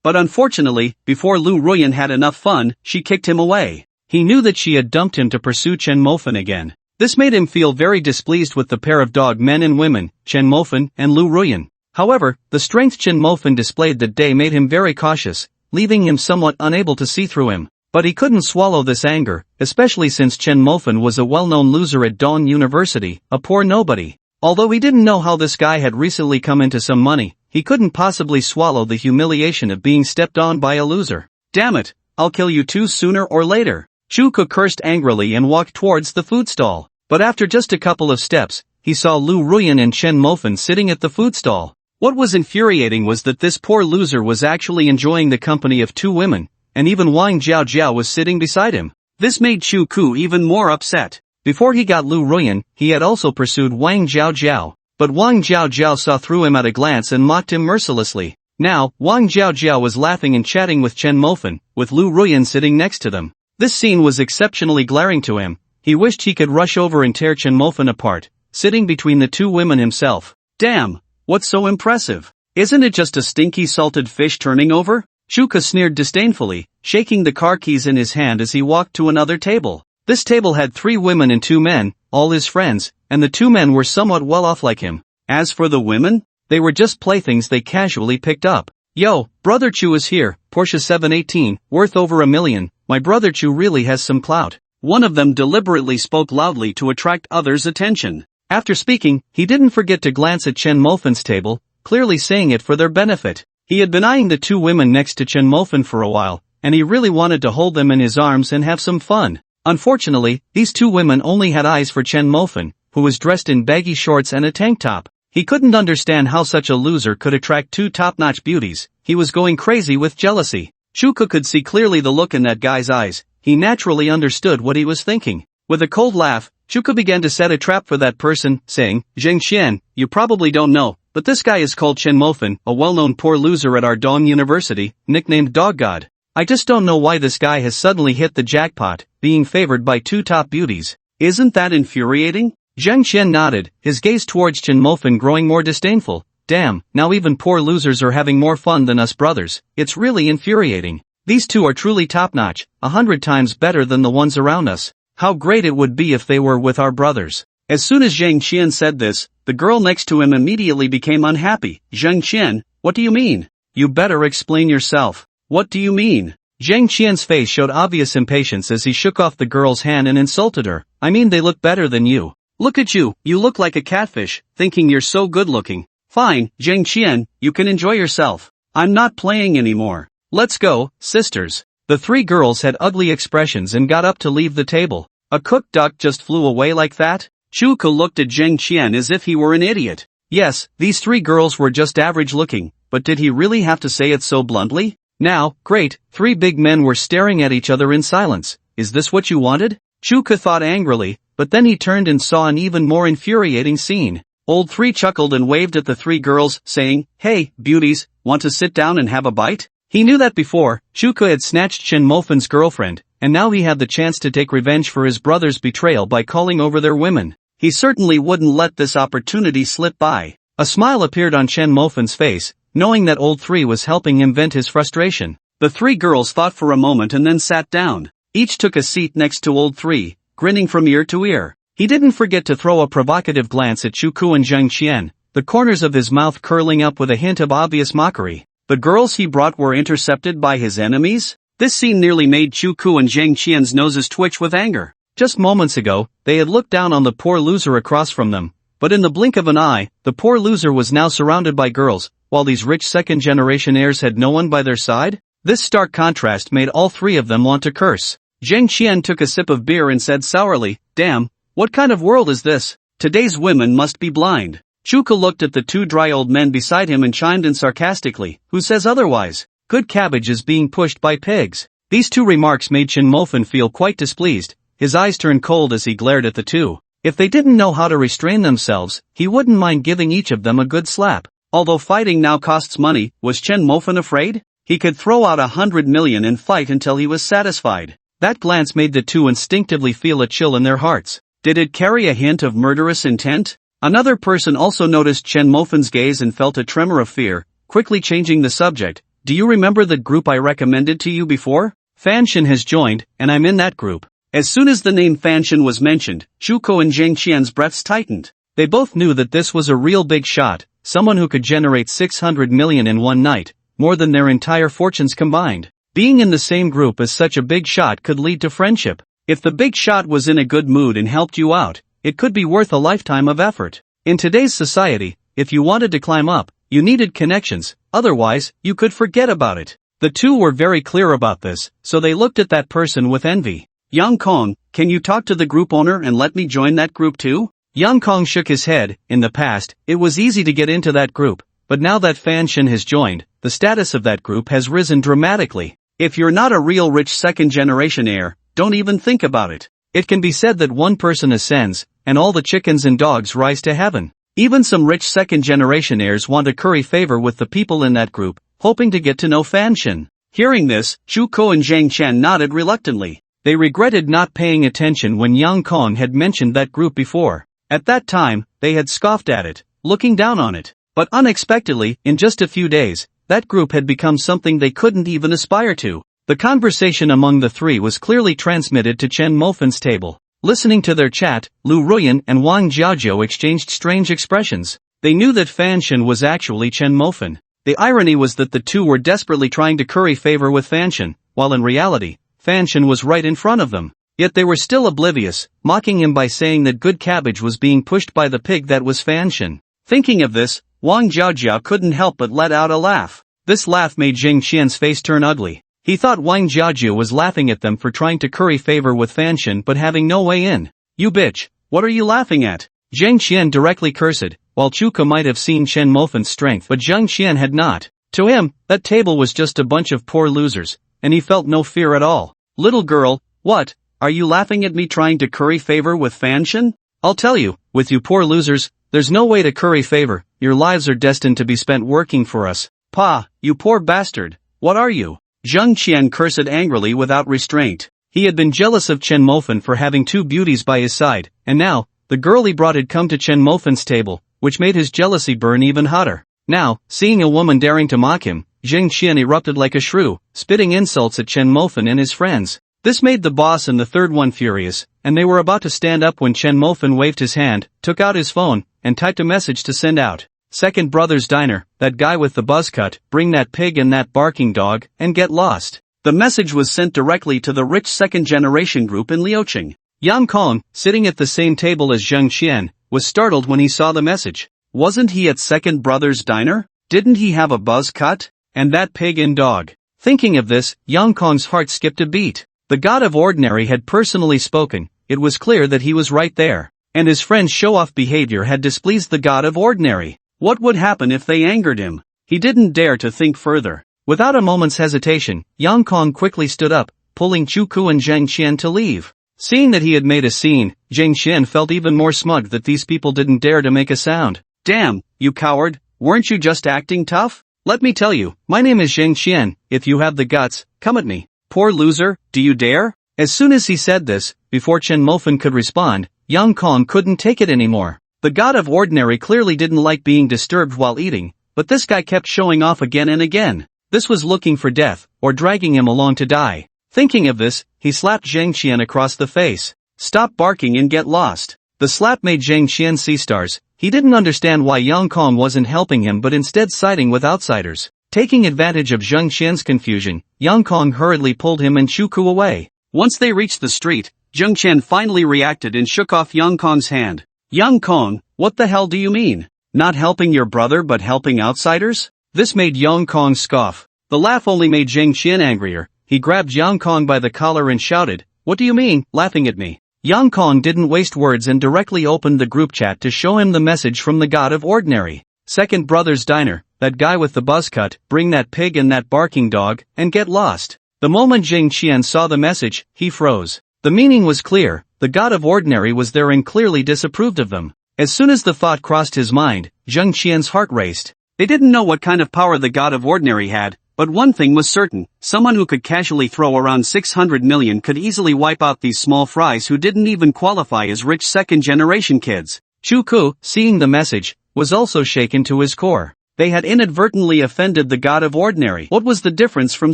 But unfortunately, before Lu Ruyan had enough fun, she kicked him away. He knew that she had dumped him to pursue Chen Mofan again. This made him feel very displeased with the pair of dog men and women, Chen Mofan and Lu Ruyan. However, the strength Chen Mofan displayed that day made him very cautious, leaving him somewhat unable to see through him. But he couldn't swallow this anger, especially since Chen Mofan was a well-known loser at Dawn University, a poor nobody. Although he didn't know how this guy had recently come into some money, he couldn't possibly swallow the humiliation of being stepped on by a loser. Damn it, I'll kill you too sooner or later. Chuku cursed angrily and walked towards the food stall. But after just a couple of steps, he saw Lu Ruyan and Chen Mofan sitting at the food stall. What was infuriating was that this poor loser was actually enjoying the company of two women, and even Wang Jiaojia was sitting beside him. This made Chuku even more upset. Before he got Lu Ruyan, he had also pursued Wang Jiaojia. But Wang Jiaojia saw through him at a glance and mocked him mercilessly. Now, Wang Jiaojia was laughing and chatting with Chen Mofan, with Lu Ruyan sitting next to them. This scene was exceptionally glaring to him. He wished he could rush over and tear Chen Mofan apart, sitting between the two women himself. Damn, what's so impressive? Isn't it just a stinky salted fish turning over? Chuku sneered disdainfully, shaking the car keys in his hand as he walked to another table. This table had 3 women and 2 men, all his friends, and the 2 men were somewhat well off like him. As for the women, they were just playthings they casually picked up. Yo, brother Chu is here, Porsche 718, worth over $1 million, my brother Chu really has some clout. One of them deliberately spoke loudly to attract others' attention. After speaking, he didn't forget to glance at Chen Mofan's table, clearly saying it for their benefit. He had been eyeing the 2 women next to Chen Mofan for a while, and he really wanted to hold them in his arms and have some fun. Unfortunately, these 2 women only had eyes for Chen Mofan, who was dressed in baggy shorts and a tank top. He couldn't understand how such a loser could attract 2 top-notch beauties. He was going crazy with jealousy. Chuku could see clearly the look in that guy's eyes. He naturally understood what he was thinking. With a cold laugh, Chuku began to set a trap for that person, saying, Zheng Xian, you probably don't know, but this guy is called Chen Mofan, a well-known poor loser at our Dawn University, nicknamed Dog God. I just don't know why this guy has suddenly hit the jackpot, being favored by two top beauties. Isn't that infuriating? Zheng Qian nodded, his gaze towards Chen Mofan growing more disdainful. Damn, now even poor losers are having more fun than us brothers. It's really infuriating. These two are truly top-notch, 100 times better than the ones around us. How great it would be if they were with our brothers. As soon as Zheng Qian said this, the girl next to him immediately became unhappy. Zheng Qian, what do you mean? You better explain yourself. What do you mean? Zheng Qian's face showed obvious impatience as he shook off the girl's hand and insulted her. I mean, they look better than you. Look at you, you look like a catfish, thinking you're so good looking. Fine, Zheng Qian, you can enjoy yourself. I'm not playing anymore. Let's go, sisters. The three girls had ugly expressions and got up to leave the table. A cooked duck just flew away like that? Chuko looked at Zheng Qian as if he were an idiot. Yes, these three girls were just average looking, but did he really have to say it so bluntly? Now, great, three big men were staring at each other in silence. Is this what you wanted? Chuka thought angrily, but then he turned and saw an even more infuriating scene. Old Three chuckled and waved at the three girls, saying, Hey, beauties, want to sit down and have a bite? He knew that before, Chuka had snatched Chen Mofan's girlfriend, and now he had the chance to take revenge for his brother's betrayal by calling over their women. He certainly wouldn't let this opportunity slip by. A smile appeared on Chen Mofan's face, knowing that Old Three was helping him vent his frustration. The three girls thought for a moment and then sat down. Each took a seat next to Old Three, grinning from ear to ear. He didn't forget to throw a provocative glance at Chuku and Zheng Qian, the corners of his mouth curling up with a hint of obvious mockery. The girls he brought were intercepted by his enemies? This scene nearly made Chuku and Zheng Qian's noses twitch with anger. Just moments ago, they had looked down on the poor loser across from them, but in the blink of an eye, the poor loser was now surrounded by girls, while these rich second-generation heirs had no one by their side? This stark contrast made all three of them want to curse. Zheng Qian took a sip of beer and said sourly, Damn, what kind of world is this? Today's women must be blind. Chuka looked at the two dry old men beside him and chimed in sarcastically, Who says otherwise? Good cabbage is being pushed by pigs. These two remarks made Chen Mofan feel quite displeased. His eyes turned cold as he glared at the two. If they didn't know how to restrain themselves, he wouldn't mind giving each of them a good slap. Although fighting now costs money, was Chen Mofan afraid? He could throw out 100 million and fight until he was satisfied. That glance made the two instinctively feel a chill in their hearts. Did it carry a hint of murderous intent? Another person also noticed Chen Mofan's gaze and felt a tremor of fear, quickly changing the subject. Do you remember the group I recommended to you before? Fanshin has joined, and I'm in that group. As soon as the name Fanshin was mentioned, Chuko and Zheng Qian's breaths tightened. They both knew that this was a real big shot, someone who could generate 600 million in one night, more than their entire fortunes combined. Being in the same group as such a big shot could lead to friendship. If the big shot was in a good mood and helped you out, it could be worth a lifetime of effort. In today's society, if you wanted to climb up, you needed connections, otherwise, you could forget about it. The two were very clear about this, so they looked at that person with envy. Yang Kong, can you talk to the group owner and let me join that group too? Yang Kong shook his head. In the past, it was easy to get into that group, but now that Fanshin has joined, the status of that group has risen dramatically. If you're not a real rich second-generation heir, don't even think about it. It can be said that one person ascends, and all the chickens and dogs rise to heaven. Even some rich second-generation heirs want to curry favor with the people in that group, hoping to get to know Fanshin. Hearing this, Chuko and Zhang Qian nodded reluctantly. They regretted not paying attention when Yang Kong had mentioned that group before. At that time, they had scoffed at it, looking down on it. But unexpectedly, in just a few days, that group had become something they couldn't even aspire to. The conversation among the three was clearly transmitted to Chen Mofan's table. Listening to their chat, Lu Ruyan and Wang Jiajiu exchanged strange expressions. They knew that Fanshin was actually Chen Mofan. The irony was that the two were desperately trying to curry favor with Fanshin, while in reality, Fanshin was right in front of them. Yet they were still oblivious, mocking him by saying that good cabbage was being pushed by the pig that was Fanshin. Thinking of this, Wang Jiajiu couldn't help but let out a laugh. This laugh made Zheng Qian's face turn ugly. He thought Wang Jiajiu was laughing at them for trying to curry favor with Fanshin but having no way in. You bitch, what are you laughing at? Zheng Qian directly cursed, while Chuka might have seen Chen Mofan's strength but Zheng Qian had not. To him, that table was just a bunch of poor losers, and he felt no fear at all. Little girl, what? Are you laughing at me trying to curry favor with Fanshin? I'll tell you, with you poor losers, there's no way to curry favor. Your lives are destined to be spent working for us. Pa, you poor bastard, what are you? Zheng Qian cursed angrily without restraint. He had been jealous of Chen Mofan for having two beauties by his side, and now, the girl he brought had come to Chen Mofan's table, which made his jealousy burn even hotter. Now, seeing a woman daring to mock him, Zheng Qian erupted like a shrew, spitting insults at Chen Mofan and his friends. This made the boss and the third one furious, and they were about to stand up when Chen Mofan waved his hand, took out his phone, and typed a message to send out. Second brother's diner, that guy with the buzz cut, bring that pig and that barking dog, and get lost. The message was sent directly to the rich second-generation group in Liuqing. Yang Kong, sitting at the same table as Zheng Qian, was startled when he saw the message. Wasn't he at second brother's diner? Didn't he have a buzz cut? And that pig and dog. Thinking of this, Yang Kong's heart skipped a beat. The god of ordinary had personally spoken, it was clear that he was right there. And his friend's show-off behavior had displeased the god of ordinary. What would happen if they angered him? He didn't dare to think further. Without a moment's hesitation, Yang Kong quickly stood up, pulling Chu Ku and Zheng Qian to leave. Seeing that he had made a scene, Zheng Qian felt even more smug that these people didn't dare to make a sound. Damn, you coward, weren't you just acting tough? Let me tell you, my name is Zheng Qian, if you have the guts, come at me. Poor loser, do you dare? As soon as he said this, before Chen Mofan could respond, Yang Kong couldn't take it anymore. The god of ordinary clearly didn't like being disturbed while eating, but this guy kept showing off again and again. This was looking for death, or dragging him along to die. Thinking of this, he slapped Zheng Qian across the face. Stop barking and get lost. The slap made Zheng Qian see stars. He didn't understand why Yang Kong wasn't helping him but instead siding with outsiders. Taking advantage of Zheng Qian's confusion, Yang Kong hurriedly pulled him and Chu Ku away. Once they reached the street, Zheng Qian finally reacted and shook off Yang Kong's hand. Yang Kong, what the hell do you mean? Not helping your brother but helping outsiders? This made Yang Kong scoff. The laugh only made Zheng Qian angrier. He grabbed Yang Kong by the collar and shouted, "What do you mean, laughing at me?" Yang Kong didn't waste words and directly opened the group chat to show him the message from the god of ordinary. Second brother's diner, that guy with the buzz cut, bring that pig and that barking dog, and get lost. The moment Zheng Qian saw the message, he froze. The meaning was clear, the god of ordinary was there and clearly disapproved of them. As soon as the thought crossed his mind, Zheng Qian's heart raced. They didn't know what kind of power the god of ordinary had, but one thing was certain, someone who could casually throw around 600 million could easily wipe out these small fries who didn't even qualify as rich second-generation kids. Chu Ku, seeing the message, was also shaken to his core. They had inadvertently offended the god of ordinary. What was the difference from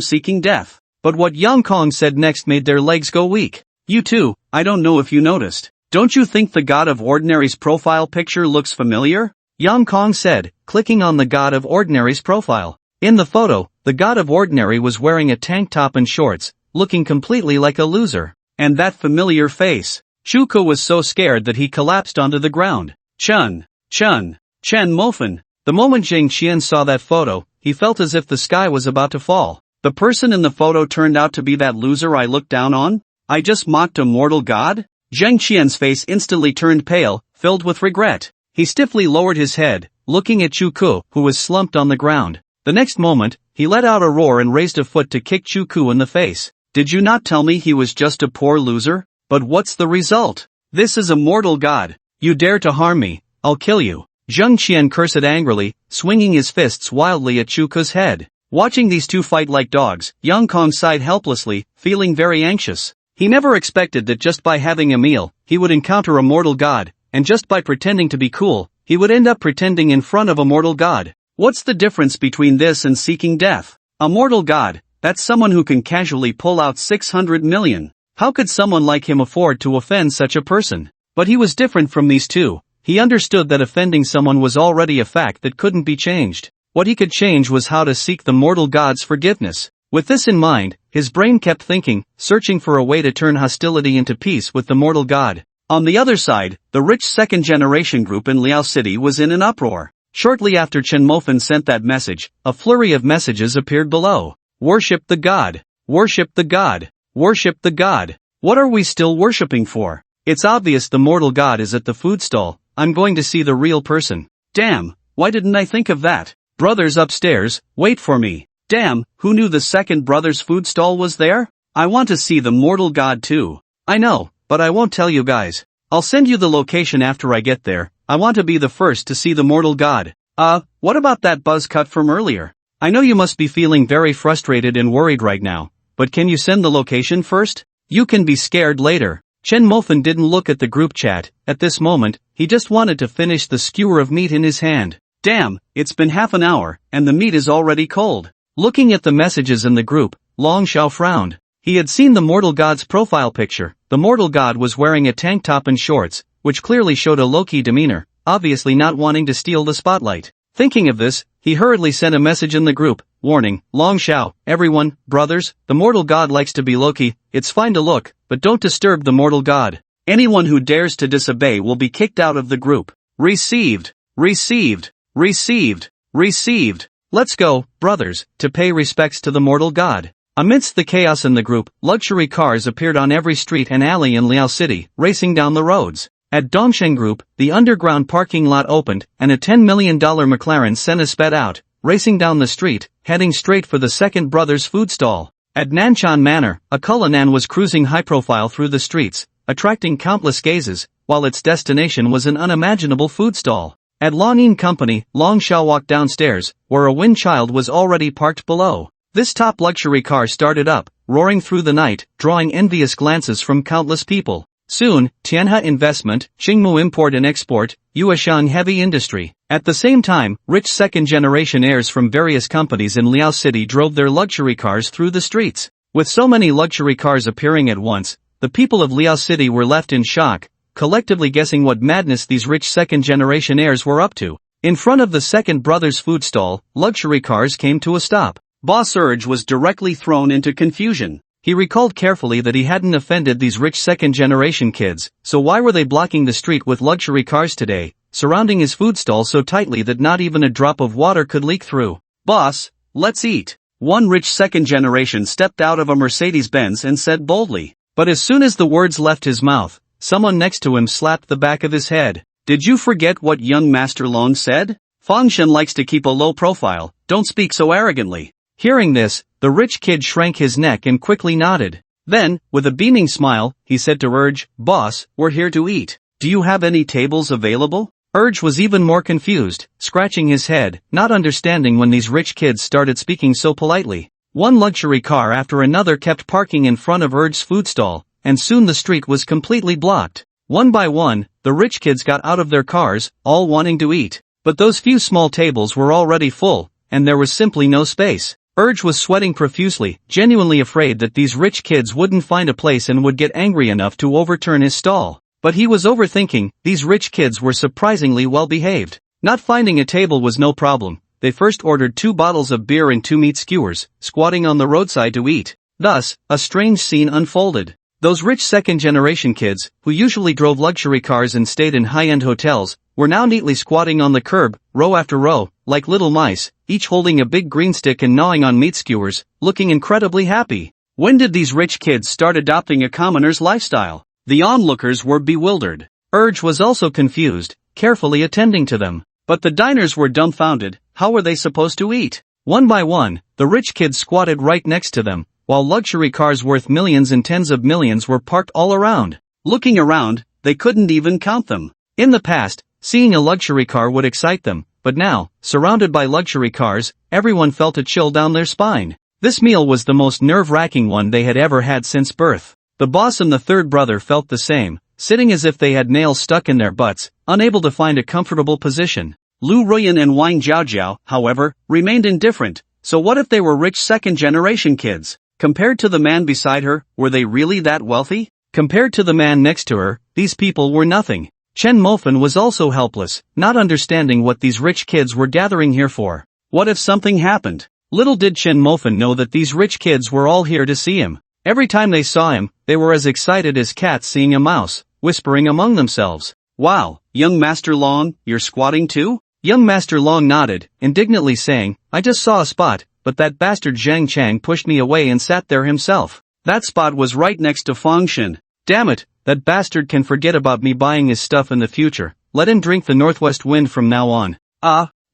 seeking death? But what Yang Kong said next made their legs go weak. You too, I don't know if you noticed. Don't you think the god of ordinary's profile picture looks familiar? Yang Kong said, clicking on the god of ordinary's profile. In the photo, the god of ordinary was wearing a tank top and shorts, looking completely like a loser. And that familiar face. Chu Ku was so scared that he collapsed onto the ground. Chen Mofan. The moment Zheng Qian saw that photo, he felt as if the sky was about to fall. The person in the photo turned out to be that loser I looked down on? I just mocked a mortal god? Zheng Qian's face instantly turned pale, filled with regret. He stiffly lowered his head, looking at Chu Ku, who was slumped on the ground. The next moment, he let out a roar and raised a foot to kick Chu Ku in the face. Did you not tell me he was just a poor loser? But what's the result? This is a mortal god. You dare to harm me, I'll kill you. Zheng Qian cursed angrily, swinging his fists wildly at Chu Ku's head. Watching these two fight like dogs, Yang Kong sighed helplessly, feeling very anxious. He never expected that just by having a meal, he would encounter a mortal god, and just by pretending to be cool, he would end up pretending in front of a mortal god. What's the difference between this and seeking death? A mortal god, that's someone who can casually pull out 600 million. How could someone like him afford to offend such a person? But he was different from these two. He understood that offending someone was already a fact that couldn't be changed. What he could change was how to seek the mortal god's forgiveness. With this in mind, his brain kept thinking, searching for a way to turn hostility into peace with the mortal god. On the other side, the rich second-generation group in Liao City was in an uproar. Shortly after Chen Mofan sent that message, a flurry of messages appeared below. Worship the god. Worship the god. Worship the god. What are we still worshipping for? It's obvious the mortal god is at the food stall. I'm going to see the real person. Damn, why didn't I think of that? Brothers upstairs, wait for me. Damn, who knew the second brother's food stall was there? I want to see the mortal god too. I know, but I won't tell you guys. I'll send you the location after I get there. I want to be the first to see the mortal god. What about that buzz cut from earlier? I know you must be feeling very frustrated and worried right now, but can you send the location first? You can be scared later. Chen Mofan didn't look at the group chat. At this moment, he just wanted to finish the skewer of meat in his hand. Damn, it's been half an hour, and the meat is already cold. Looking at the messages in the group, Long Xiao frowned. He had seen the mortal god's profile picture. The mortal god was wearing a tank top and shorts, which clearly showed a low-key demeanor, obviously not wanting to steal the spotlight. Thinking of this, he hurriedly sent a message in the group, warning, Long Xiao, everyone, brothers, the mortal god likes to be low-key, it's fine to look, but don't disturb the mortal god. Anyone who dares to disobey will be kicked out of the group. Received. Received. Received. Received. Let's go, brothers, to pay respects to the mortal god. Amidst the chaos in the group, luxury cars appeared on every street and alley in Liao City, racing down the roads. At Dongsheng Group, the underground parking lot opened, and a $10 million McLaren Senna sped out, racing down the street, heading straight for the second brother's food stall. At Nanchan Manor, a Cullinan was cruising high-profile through the streets, attracting countless gazes, while its destination was an unimaginable food stall. At Longyin Company, Long Xiao walked downstairs, where a wind child was already parked below. This top luxury car started up, roaring through the night, drawing envious glances from countless people. Soon, Tianhe Investment, Qingmu Import and Export, Yueshang Heavy Industry. At the same time, rich second-generation heirs from various companies in Liao City drove their luxury cars through the streets. With so many luxury cars appearing at once, the people of Liao City were left in shock, collectively guessing what madness these rich second-generation heirs were up to. In front of the second brother's food stall, luxury cars came to a stop. Boss Urge was directly thrown into confusion. He recalled carefully that he hadn't offended these rich second-generation kids, so why were they blocking the street with luxury cars today, surrounding his food stall so tightly that not even a drop of water could leak through? Boss, let's eat. One rich second generation stepped out of a Mercedes-Benz and said boldly. But as soon as the words left his mouth, someone next to him slapped the back of his head. Did you forget what young Master Long said? Fangshen likes to keep a low profile, don't speak so arrogantly. Hearing this, the rich kid shrank his neck and quickly nodded. Then, with a beaming smile, he said to Urge, Boss, we're here to eat. Do you have any tables available? Urge was even more confused, scratching his head, not understanding when these rich kids started speaking so politely. One luxury car after another kept parking in front of Urge's food stall, and soon the street was completely blocked. One by one, the rich kids got out of their cars, all wanting to eat. But those few small tables were already full, and there was simply no space. Urge was sweating profusely, genuinely afraid that these rich kids wouldn't find a place and would get angry enough to overturn his stall. But he was overthinking, these rich kids were surprisingly well behaved. Not finding a table was no problem. They first ordered 2 bottles of beer and 2 meat skewers, squatting on the roadside to eat. Thus, a strange scene unfolded. Those rich second-generation kids, who usually drove luxury cars and stayed in high-end hotels, were now neatly squatting on the curb, row after row, like little mice, each holding a big green stick and gnawing on meat skewers, looking incredibly happy. When did these rich kids start adopting a commoner's lifestyle? The onlookers were bewildered. Urge was also confused, carefully attending to them. But the diners were dumbfounded. How were they supposed to eat? One by one, the rich kids squatted right next to them, while luxury cars worth millions and tens of millions were parked all around. Looking around, they couldn't even count them. In the past, seeing a luxury car would excite them, but now, surrounded by luxury cars, everyone felt a chill down their spine. This meal was the most nerve-wracking one they had ever had since birth. The boss and the third brother felt the same, sitting as if they had nails stuck in their butts, unable to find a comfortable position. Lu Ruyan and Wang Jiaojiao, however, remained indifferent. So what if they were rich second-generation kids? Compared to the man beside her, were they really that wealthy? Compared to the man next to her, these people were nothing. Chen Mofan was also helpless, not understanding what these rich kids were gathering here for. What if something happened? Little did Chen Mofan know that these rich kids were all here to see him. Every time they saw him, they were as excited as cats seeing a mouse, whispering among themselves. Wow, young Master Long, you're squatting too? Young Master Long nodded, indignantly saying, I just saw a spot, but that bastard Zhang Chang pushed me away and sat there himself. That spot was right next to Fangshen. Damn it, that bastard can forget about me buying his stuff in the future. Let him drink the northwest wind from now on.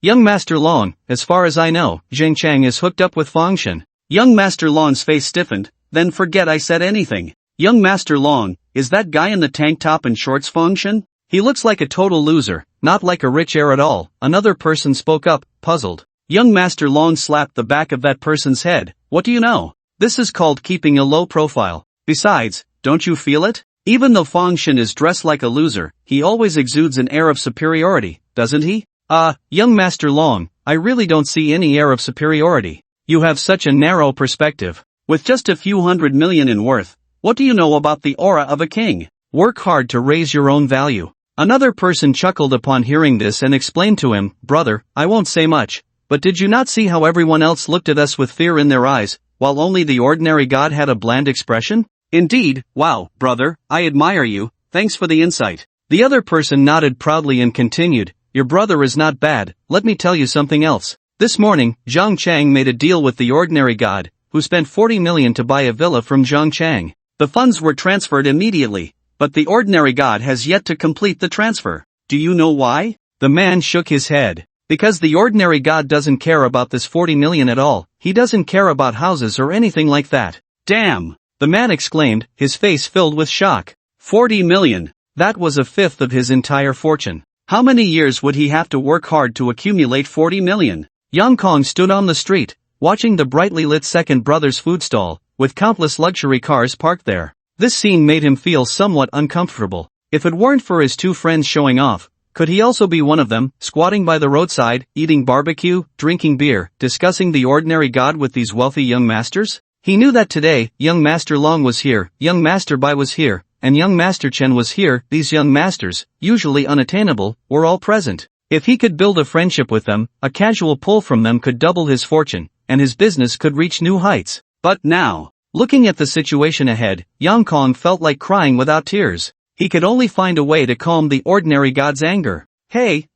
Young Master Long, as far as I know, Zhang Chang is hooked up with Fangshen. Young Master Long's face stiffened, then forget I said anything. Young Master Long, is that guy in the tank top and shorts Fangshen? He looks like a total loser, not like a rich heir at all. Another person spoke up, puzzled. Young Master Long slapped the back of that person's head. What do you know? This is called keeping a low profile. Besides, don't you feel it? Even though Fang Shen is dressed like a loser, he always exudes an air of superiority, doesn't he? Young Master Long, I really don't see any air of superiority. You have such a narrow perspective. With just a few 100 million in worth, what do you know about the aura of a king? Work hard to raise your own value. Another person chuckled upon hearing this and explained to him, brother, I won't say much, but did you not see how everyone else looked at us with fear in their eyes, while only the ordinary god had a bland expression? Indeed, wow, brother, I admire you, thanks for the insight. The other person nodded proudly and continued, your brother is not bad, let me tell you something else. This morning, Zhang Chang made a deal with the ordinary god, who spent 40 million to buy a villa from Zhang Chang. The funds were transferred immediately, but the ordinary god has yet to complete the transfer. Do you know why? The man shook his head. Because the ordinary god doesn't care about this 40 million at all, he doesn't care about houses or anything like that. Damn! The man exclaimed, his face filled with shock. 40 million! That was a fifth of his entire fortune. How many years would he have to work hard to accumulate 40 million? Yang Kong stood on the street, watching the brightly lit Second Brothers food stall, with countless luxury cars parked there. This scene made him feel somewhat uncomfortable. If it weren't for his two friends showing off, could he also be one of them, squatting by the roadside, eating barbecue, drinking beer, discussing the ordinary god with these wealthy young masters? He knew that today, young Master Long was here, young Master Bai was here, and young Master Chen was here. These young masters, usually unattainable, were all present. If he could build a friendship with them, a casual pull from them could double his fortune, and his business could reach new heights. But now, looking at the situation ahead, Yang Kong felt like crying without tears. He could only find a way to calm the ordinary god's anger. Hey,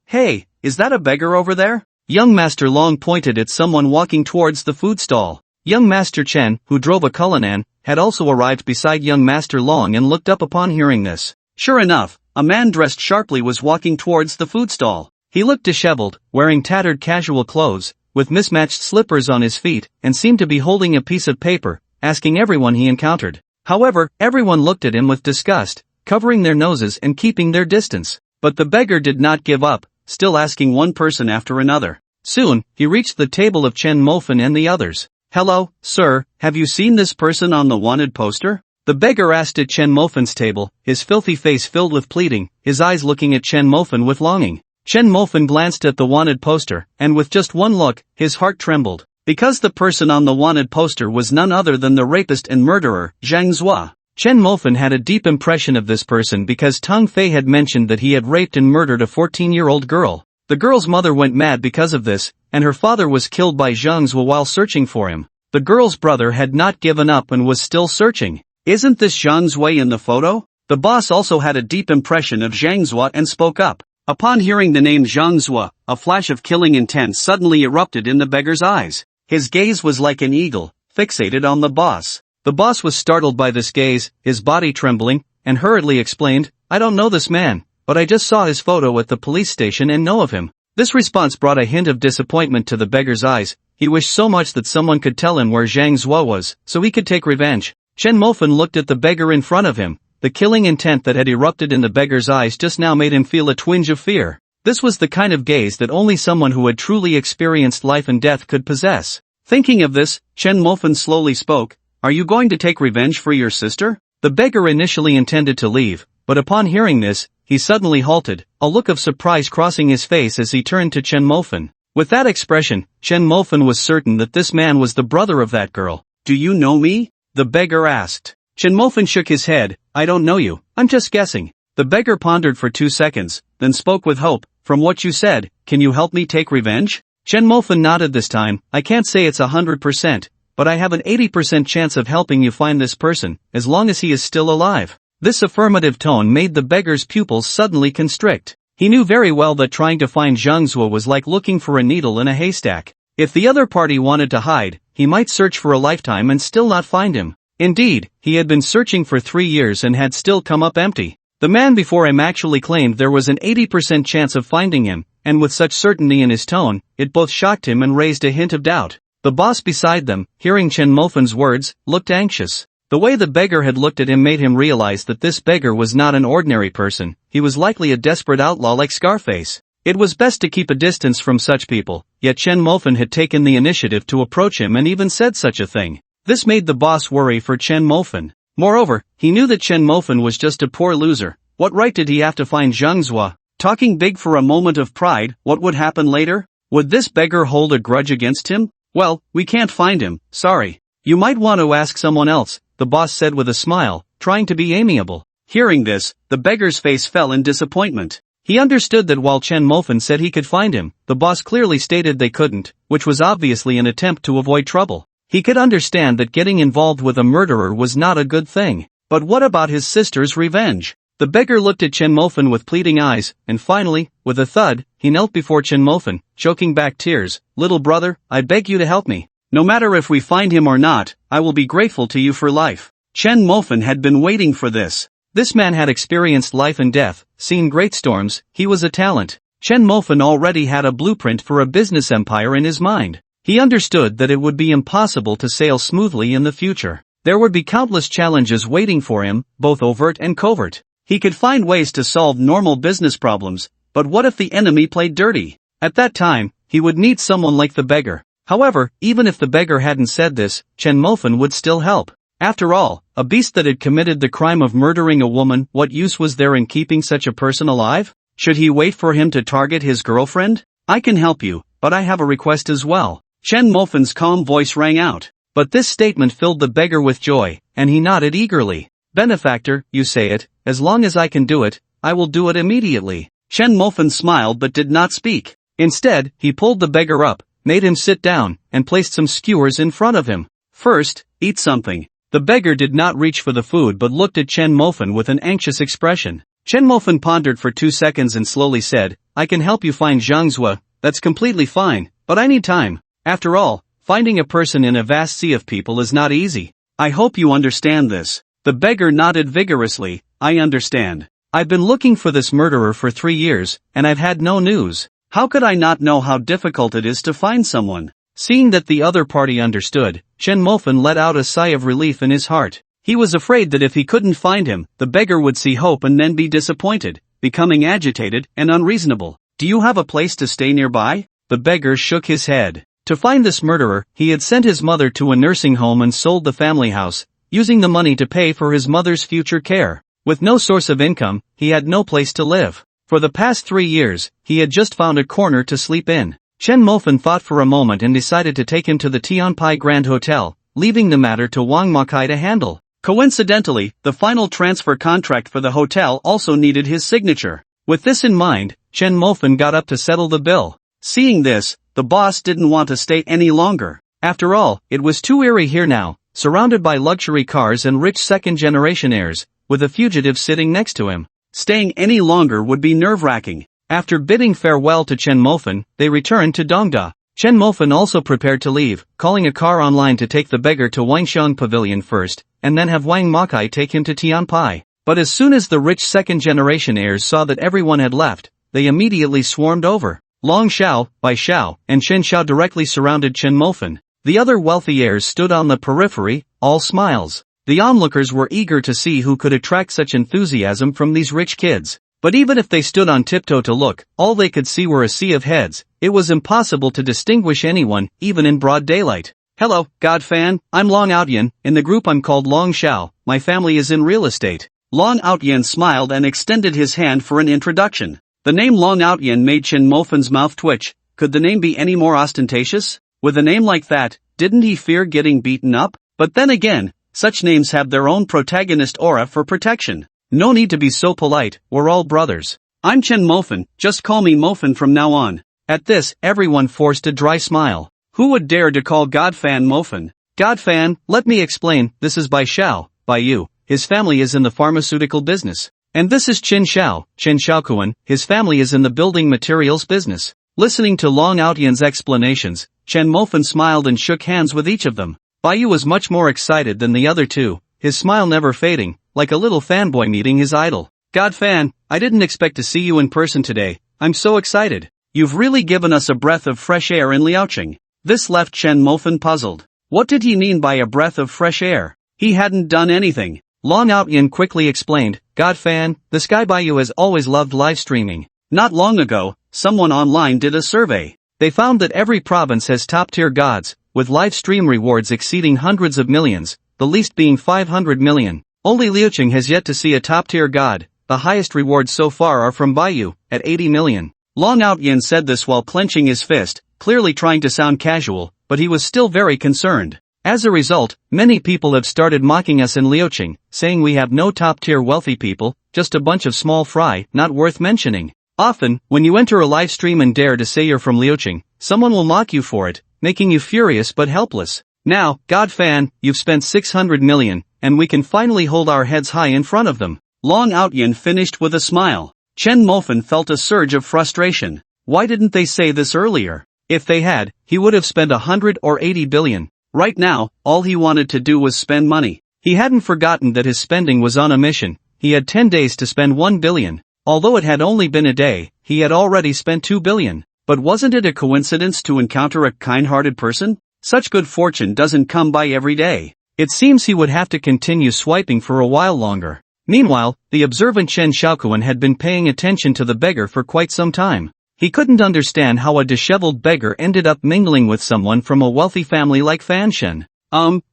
is that a beggar over there? Young Master Long pointed at someone walking towards the food stall. Young Master Chen, who drove a Cullinan, had also arrived beside young Master Long and looked up upon hearing this. Sure enough, a man dressed sharply was walking towards the food stall. He looked disheveled, wearing tattered casual clothes, with mismatched slippers on his feet, and seemed to be holding a piece of paper, asking everyone he encountered. However, everyone looked at him with disgust, covering their noses and keeping their distance. But the beggar did not give up, still asking one person after another. Soon, he reached the table of Chen Mofan and the others. Hello, sir, have you seen this person on the wanted poster? The beggar asked at Chen Mofan's table, his filthy face filled with pleading, his eyes looking at Chen Mofan with longing. Chen Mofan glanced at the wanted poster, and with just one look, his heart trembled. Because the person on the wanted poster was none other than the rapist and murderer, Zhang Zhua. Chen Mofan had a deep impression of this person because Tang Fei had mentioned that he had raped and murdered a 14-year-old girl. The girl's mother went mad because of this, and her father was killed by Zhang Zhua while searching for him. The girl's brother had not given up and was still searching. Isn't this Zhang Zhua in the photo? The boss also had a deep impression of Zhang Zhua and spoke up. Upon hearing the name Zhang Zhua, a flash of killing intent suddenly erupted in the beggar's eyes. His gaze was like an eagle, fixated on the boss. The boss was startled by this gaze, his body trembling, and hurriedly explained, I don't know this man, but I just saw his photo at the police station and know of him. This response brought a hint of disappointment to the beggar's eyes. He wished so much that someone could tell him where Zhang Zhua was, so he could take revenge. Chen Mofan looked at the beggar in front of him. The killing intent that had erupted in the beggar's eyes just now made him feel a twinge of fear. This was the kind of gaze that only someone who had truly experienced life and death could possess. Thinking of this, Chen Mofan slowly spoke, Are you going to take revenge for your sister? The beggar initially intended to leave, but upon hearing this, he suddenly halted, a look of surprise crossing his face as he turned to Chen Mofan. With that expression, Chen Mofan was certain that this man was the brother of that girl. Do you know me? The beggar asked. Chen Mofan shook his head, I don't know you, I'm just guessing. The beggar pondered for 2 seconds, then spoke with hope, From what you said, can you help me take revenge? Chen Mofan nodded this time, I can't say it's 100%, but I have an 80% chance of helping you find this person, as long as he is still alive. This affirmative tone made the beggar's pupils suddenly constrict. He knew very well that trying to find Zhang Zhua was like looking for a needle in a haystack. If the other party wanted to hide, he might search for a lifetime and still not find him. Indeed, he had been searching for 3 years and had still come up empty. The man before him actually claimed there was an 80% chance of finding him, and with such certainty in his tone, it both shocked him and raised a hint of doubt. The boss beside them, hearing Chen Mofan's words, looked anxious. The way the beggar had looked at him made him realize that this beggar was not an ordinary person, he was likely a desperate outlaw like Scarface. It was best to keep a distance from such people, yet Chen Mofan had taken the initiative to approach him and even said such a thing. This made the boss worry for Chen Mofan. Moreover, he knew that Chen Mofan was just a poor loser. What right did he have to find Zhang Zhua? Talking big for a moment of pride, what would happen later? Would this beggar hold a grudge against him? Well, we can't find him, sorry. You might want to ask someone else, the boss said with a smile, trying to be amiable. Hearing this, the beggar's face fell in disappointment. He understood that while Chen Mofan said he could find him, the boss clearly stated they couldn't, which was obviously an attempt to avoid trouble. He could understand that getting involved with a murderer was not a good thing. But what about his sister's revenge? The beggar looked at Chen Mofan with pleading eyes, and finally, with a thud, he knelt before Chen Mofan, choking back tears. Little brother, I beg you to help me. No matter if we find him or not, I will be grateful to you for life. Chen Mofan had been waiting for this. This man had experienced life and death, seen great storms, he was a talent. Chen Mofan already had a blueprint for a business empire in his mind. He understood that it would be impossible to sail smoothly in the future. There would be countless challenges waiting for him, both overt and covert. He could find ways to solve normal business problems, but what if the enemy played dirty? At that time, he would need someone like the beggar. However, even if the beggar hadn't said this, Chen Mofan would still help. After all, a beast that had committed the crime of murdering a woman, what use was there in keeping such a person alive? Should he wait for him to target his girlfriend? I can help you, but I have a request as well. Chen Mofan's calm voice rang out. But this statement filled the beggar with joy, and he nodded eagerly. Benefactor, you say it, as long as I can do it, I will do it immediately. Chen Mofan smiled but did not speak. Instead, he pulled the beggar up, made him sit down, and placed some skewers in front of him. First, eat something. The beggar did not reach for the food but looked at Chen Mofan with an anxious expression. Chen Mofan pondered for 2 seconds and slowly said, I can help you find Zhang Zhua, that's completely fine, but I need time. After all, finding a person in a vast sea of people is not easy. I hope you understand this. The beggar nodded vigorously, I understand. I've been looking for this murderer for 3 years, and I've had no news. How could I not know how difficult it is to find someone? Seeing that the other party understood, Chen Mofan let out a sigh of relief in his heart. He was afraid that if he couldn't find him, the beggar would see hope and then be disappointed, becoming agitated and unreasonable. Do you have a place to stay nearby? The beggar shook his head. To find this murderer, he had sent his mother to a nursing home and sold the family house, using the money to pay for his mother's future care. With no source of income, he had no place to live. For the past 3 years, he had just found a corner to sleep in. Chen Mofan thought for a moment and decided to take him to the Tianpai Grand Hotel, leaving the matter to Wang Makai to handle. Coincidentally, the final transfer contract for the hotel also needed his signature. With this in mind, Chen Mofan got up to settle the bill. Seeing this, the boss didn't want to stay any longer. After all, it was too eerie here now, surrounded by luxury cars and rich second-generation heirs, with a fugitive sitting next to him. Staying any longer would be nerve-wracking. After bidding farewell to Chen Mofan, they returned to Dongda. Chen Mofan also prepared to leave, calling a car online to take the beggar to Wangxiang Pavilion first, and then have Wang Makai take him to Tianpai. But as soon as the rich second-generation heirs saw that everyone had left, they immediately swarmed over. Long Xiao, Bai Xiao, and Chen Xiao directly surrounded Chen Mofan. The other wealthy heirs stood on the periphery, all smiles. The onlookers were eager to see who could attract such enthusiasm from these rich kids. But even if they stood on tiptoe to look, all they could see were a sea of heads. It was impossible to distinguish anyone, even in broad daylight. Hello, God fan, I'm Long Outyan, in the group I'm called Long Xiao, my family is in real estate. Long Outyan smiled and extended his hand for an introduction. The name Long Outyan made Chen Mofan's mouth twitch. Could the name be any more ostentatious? With a name like that, didn't he fear getting beaten up? But then again, such names have their own protagonist aura for protection. No need to be so polite, we're all brothers. I'm Chen Mofan, just call me Mofan from now on. At this, everyone forced a dry smile. Who would dare to call Godfan Mofan? Godfan, let me explain, this is Bai Xiao, Bai Yu, his family is in the pharmaceutical business. And this is Chen Xiao, Chen Xiaokuan, his family is in the building materials business. Listening to Long Outyan's explanations, Chen Mofan smiled and shook hands with each of them. Bai Yu was much more excited than the other two, his smile never fading, like a little fanboy meeting his idol. God fan, I didn't expect to see you in person today, I'm so excited. You've really given us a breath of fresh air in Liaoqing. This left Chen Mofan puzzled. What did he mean by a breath of fresh air? He hadn't done anything. Long Outyan quickly explained, God fan, this guy Bai Yu has always loved live streaming. Not long ago, someone online did a survey. They found that every province has top-tier gods, with live stream rewards exceeding hundreds of millions, the least being 500 million. Only Liuqing has yet to see a top-tier god. The highest rewards so far are from Baiyu, at 80 million. Long Outyin said this while clenching his fist, clearly trying to sound casual, but he was still very concerned. As a result, many people have started mocking us in Liuqing, saying we have no top-tier wealthy people, just a bunch of small fry, not worth mentioning. Often, when you enter a live stream and dare to say you're from Liuqing, someone will mock you for it, making you furious but helpless. Now, God fan, you've spent 600 million, and we can finally hold our heads high in front of them. Long Outyin finished with a smile. Chen Mofan felt a surge of frustration. Why didn't they say this earlier? If they had, he would have spent 100 or 80 billion. Right now, all he wanted to do was spend money. He hadn't forgotten that his spending was on a mission. He had 10 days to spend 1 billion. Although it had only been a day, he had already spent 2 billion. But wasn't it a coincidence to encounter a kind-hearted person? Such good fortune doesn't come by every day. It seems he would have to continue swiping for a while longer. Meanwhile, the observant Chen Xiaoquan had been paying attention to the beggar for quite some time. He couldn't understand how a disheveled beggar ended up mingling with someone from a wealthy family like Fan Shen.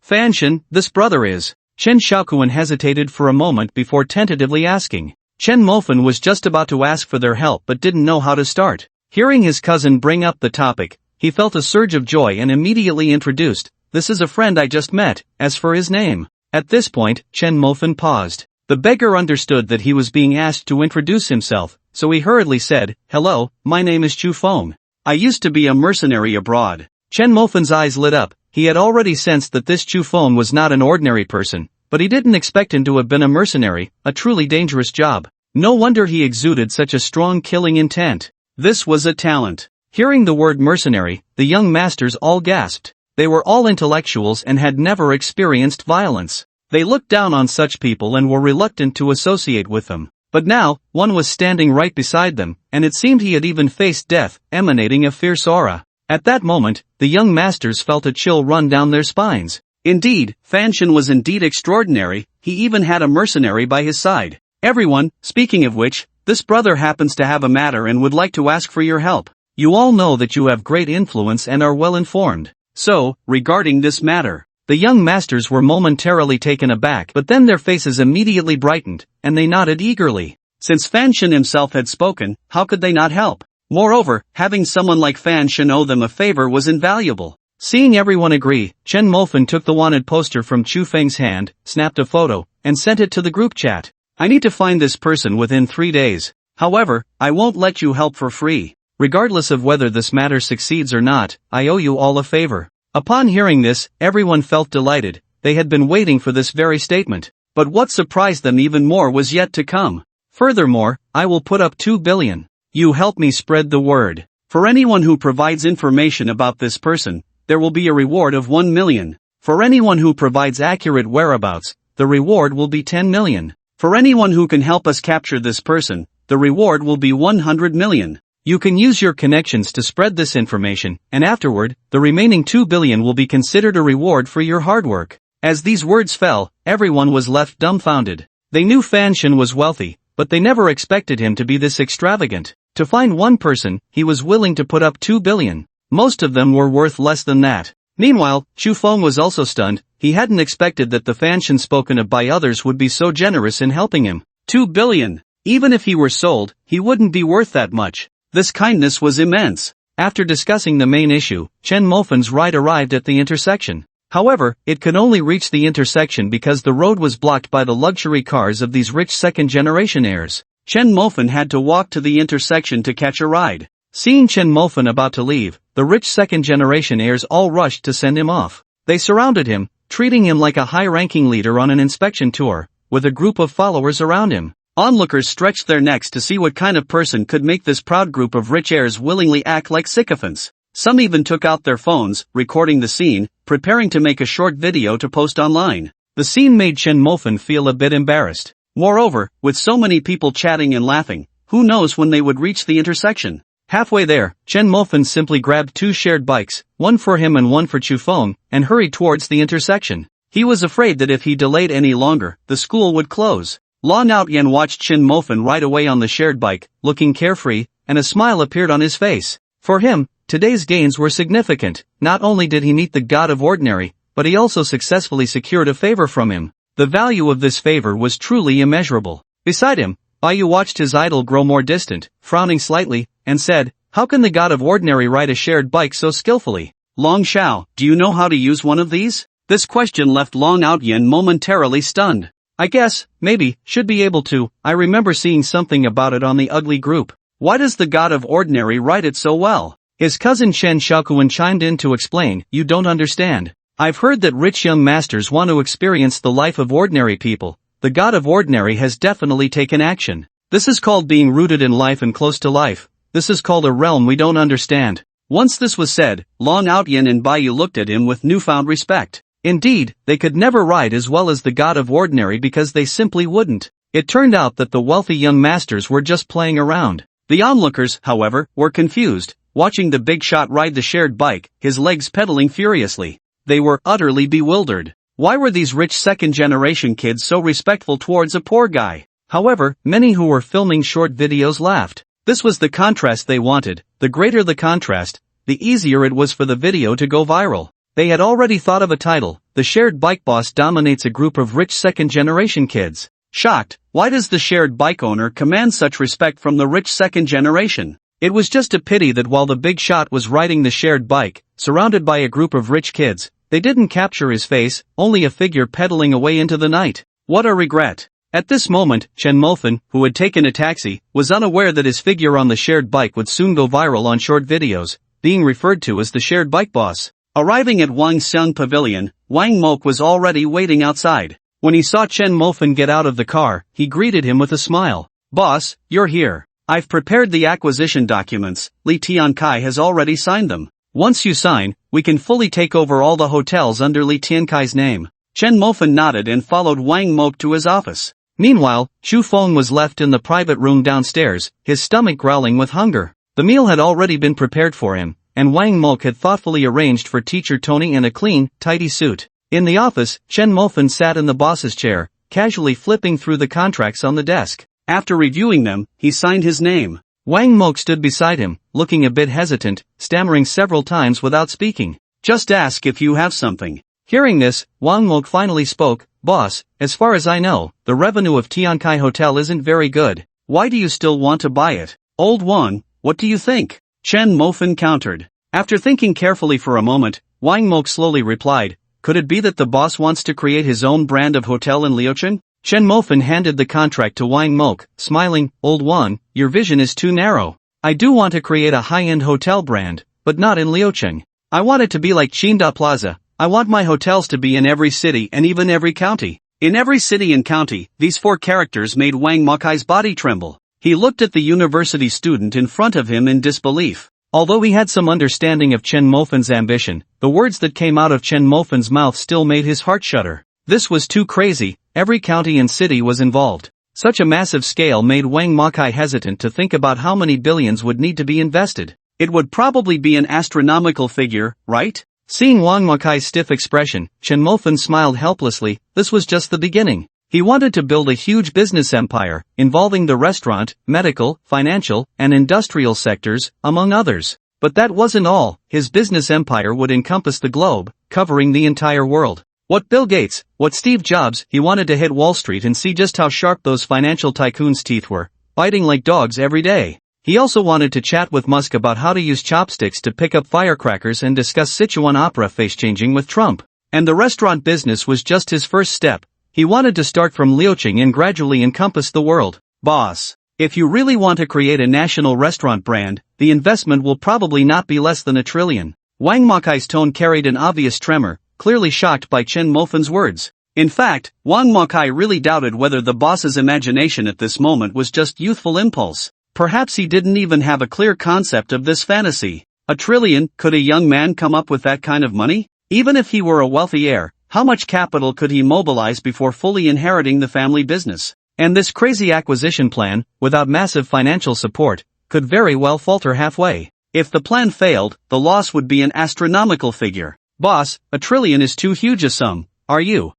Fan Shen, this brother is. Chen Xiaoquan hesitated for a moment before tentatively asking. Chen Mofan was just about to ask for their help but didn't know how to start. Hearing his cousin bring up the topic, he felt a surge of joy and immediately introduced, "This is a friend I just met." As for his name. At this point, Chen Mofan paused. The beggar understood that he was being asked to introduce himself, so he hurriedly said, "Hello, my name is Chu Feng. I used to be a mercenary abroad." Chen Mofan's eyes lit up. He had already sensed that this Chu Feng was not an ordinary person, but he didn't expect him to have been a mercenary, a truly dangerous job. No wonder he exuded such a strong killing intent. This was a talent. Hearing the word mercenary, the young masters all gasped. They were all intellectuals and had never experienced violence. They looked down on such people and were reluctant to associate with them. But now, one was standing right beside them, and it seemed he had even faced death, emanating a fierce aura. At that moment, the young masters felt a chill run down their spines. Indeed, Fan Shen was indeed extraordinary. He even had a mercenary by his side. "Everyone, speaking of which, this brother happens to have a matter and would like to ask for your help. You all know that you have great influence and are well informed. So, regarding this matter." The young masters were momentarily taken aback, but then their faces immediately brightened, and they nodded eagerly. Since Fan Shen himself had spoken, how could they not help? Moreover, having someone like Fan Shen owe them a favor was invaluable. Seeing everyone agree, Chen Mofan took the wanted poster from Chu Feng's hand, snapped a photo, and sent it to the group chat. "I need to find this person within 3 days. However, I won't let you help for free. Regardless of whether this matter succeeds or not, I owe you all a favor." Upon hearing this, everyone felt delighted. They had been waiting for this very statement. But what surprised them even more was yet to come. "Furthermore, I will put up 2 billion. You help me spread the word. For anyone who provides information about this person, there will be a reward of 1 million. For anyone who provides accurate whereabouts, the reward will be 10 million. For anyone who can help us capture this person, the reward will be 100 million. You can use your connections to spread this information, and afterward, the remaining 2 billion will be considered a reward for your hard work." As these words fell, everyone was left dumbfounded. They knew Fan Shen was wealthy, but they never expected him to be this extravagant. To find one person, he was willing to put up 2 billion. Most of them were worth less than that. Meanwhile, Chu Feng was also stunned. He hadn't expected that the Fan Shen spoken of by others would be so generous in helping him. 2 billion! Even if he were sold, he wouldn't be worth that much. This kindness was immense. After discussing the main issue, Chen Mofan's ride arrived at the intersection. However, it could only reach the intersection because the road was blocked by the luxury cars of these rich second-generation heirs. Chen Mofan had to walk to the intersection to catch a ride. Seeing Chen Mofan about to leave, the rich second-generation heirs all rushed to send him off. They surrounded him, treating him like a high-ranking leader on an inspection tour, with a group of followers around him. Onlookers stretched their necks to see what kind of person could make this proud group of rich heirs willingly act like sycophants. Some even took out their phones, recording the scene, preparing to make a short video to post online. The scene made Chen Mofan feel a bit embarrassed. Moreover, with so many people chatting and laughing, who knows when they would reach the intersection? Halfway there, Chen Mofan simply grabbed 2 shared bikes, one for him and one for Chu Feng, and hurried towards the intersection. He was afraid that if he delayed any longer, the school would close. Long Outyin watched Chen Mofan ride away on the shared bike, looking carefree, and a smile appeared on his face. For him, today's gains were significant. Not only did he meet the god of ordinary, but he also successfully secured a favor from him. The value of this favor was truly immeasurable. Beside him, Bayu watched his idol grow more distant, frowning slightly, and said, "How can the god of ordinary ride a shared bike so skillfully? Long Xiao, do you know how to use one of these?" This question left Long Outyin momentarily stunned. "I guess, maybe, should be able to. I remember seeing something about it on the ugly group. Why does the god of ordinary ride it so well?" His cousin Chen Xiaokuan chimed in to explain, "You don't understand. I've heard that rich young masters want to experience the life of ordinary people. The god of ordinary has definitely taken action. This is called being rooted in life and close to life. This is called a realm we don't understand." Once this was said, Long Outyin and Bayu looked at him with newfound respect. Indeed, they could never ride as well as the god of ordinary because they simply wouldn't. It turned out that the wealthy young masters were just playing around. The onlookers, however, were confused, watching the big shot ride the shared bike, his legs pedaling furiously. They were utterly bewildered. Why were these rich second-generation kids so respectful towards a poor guy? However, many who were filming short videos laughed. This was the contrast they wanted. The greater the contrast, the easier it was for the video to go viral. They had already thought of a title: "The Shared Bike Boss Dominates a Group of Rich Second-Generation Kids." Shocked, why does the shared bike owner command such respect from the rich second generation? It was just a pity that while the big shot was riding the shared bike, surrounded by a group of rich kids, they didn't capture his face, only a figure pedaling away into the night. What a regret. At this moment, Chen Mofan, who had taken a taxi, was unaware that his figure on the shared bike would soon go viral on short videos, being referred to as the shared bike boss. Arriving at Wang Xiang Pavilion, Wang Mok was already waiting outside. When he saw Chen Mofan get out of the car, he greeted him with a smile. "Boss, you're here. I've prepared the acquisition documents. Li Tiankai has already signed them. Once you sign, we can fully take over all the hotels under Li Tiankai's name." Chen Mofan nodded and followed Wang Mok to his office. Meanwhile, Xu Feng was left in the private room downstairs, his stomach growling with hunger. The meal had already been prepared for him, and Wang Mok had thoughtfully arranged for teacher Tony in a clean, tidy suit. In the office, Chen Mofan sat in the boss's chair, casually flipping through the contracts on the desk. After reviewing them, he signed his name. Wang Mok stood beside him, looking a bit hesitant, stammering several times without speaking. "Just ask if you have something." Hearing this, Wang Mok finally spoke. "Boss, as far as I know, the revenue of Tiankai Hotel isn't very good. Why do you still want to buy it?" "Old one, what do you think?" Chen Mofan countered. After thinking carefully for a moment, Wang Mok slowly replied, "Could it be that the boss wants to create his own brand of hotel in Liucheng?" Chen Mofan handed the contract to Wang Mok, smiling. "Old one, your vision is too narrow. I do want to create a high-end hotel brand, but not in Liucheng. I want it to be like Chinda Plaza. I want my hotels to be in every city and even every county." In every city and county, these four characters made Wang Mokai's body tremble. He looked at the university student in front of him in disbelief. Although he had some understanding of Chen Mofan's ambition, the words that came out of Chen Mofan's mouth still made his heart shudder. This was too crazy. Every county and city was involved. Such a massive scale made Wang Mokai hesitant to think about how many billions would need to be invested. It would probably be an astronomical figure, right? Seeing Wang Mokai's stiff expression, Chen Mofan smiled helplessly. This was just the beginning. He wanted to build a huge business empire, involving the restaurant, medical, financial, and industrial sectors, among others. But that wasn't all. His business empire would encompass the globe, covering the entire world. What Bill Gates, what Steve Jobs, he wanted to hit Wall Street and see just how sharp those financial tycoons' teeth were, biting like dogs every day. He also wanted to chat with Musk about how to use chopsticks to pick up firecrackers and discuss Sichuan opera face-changing with Trump. And the restaurant business was just his first step. He wanted to start from Liucheng and gradually encompass the world. "Boss, if you really want to create a national restaurant brand, the investment will probably not be less than $1 trillion. Wang Mokai's tone carried an obvious tremor, clearly shocked by Chen Mofan's words. In fact, Wang Mokai really doubted whether the boss's imagination at this moment was just youthful impulse. Perhaps he didn't even have a clear concept of this fantasy. $1 trillion, could a young man come up with that kind of money? Even if he were a wealthy heir, how much capital could he mobilize before fully inheriting the family business? And this crazy acquisition plan, without massive financial support, could very well falter halfway. If the plan failed, the loss would be an astronomical figure. "Boss, $1 trillion is too huge a sum. Are you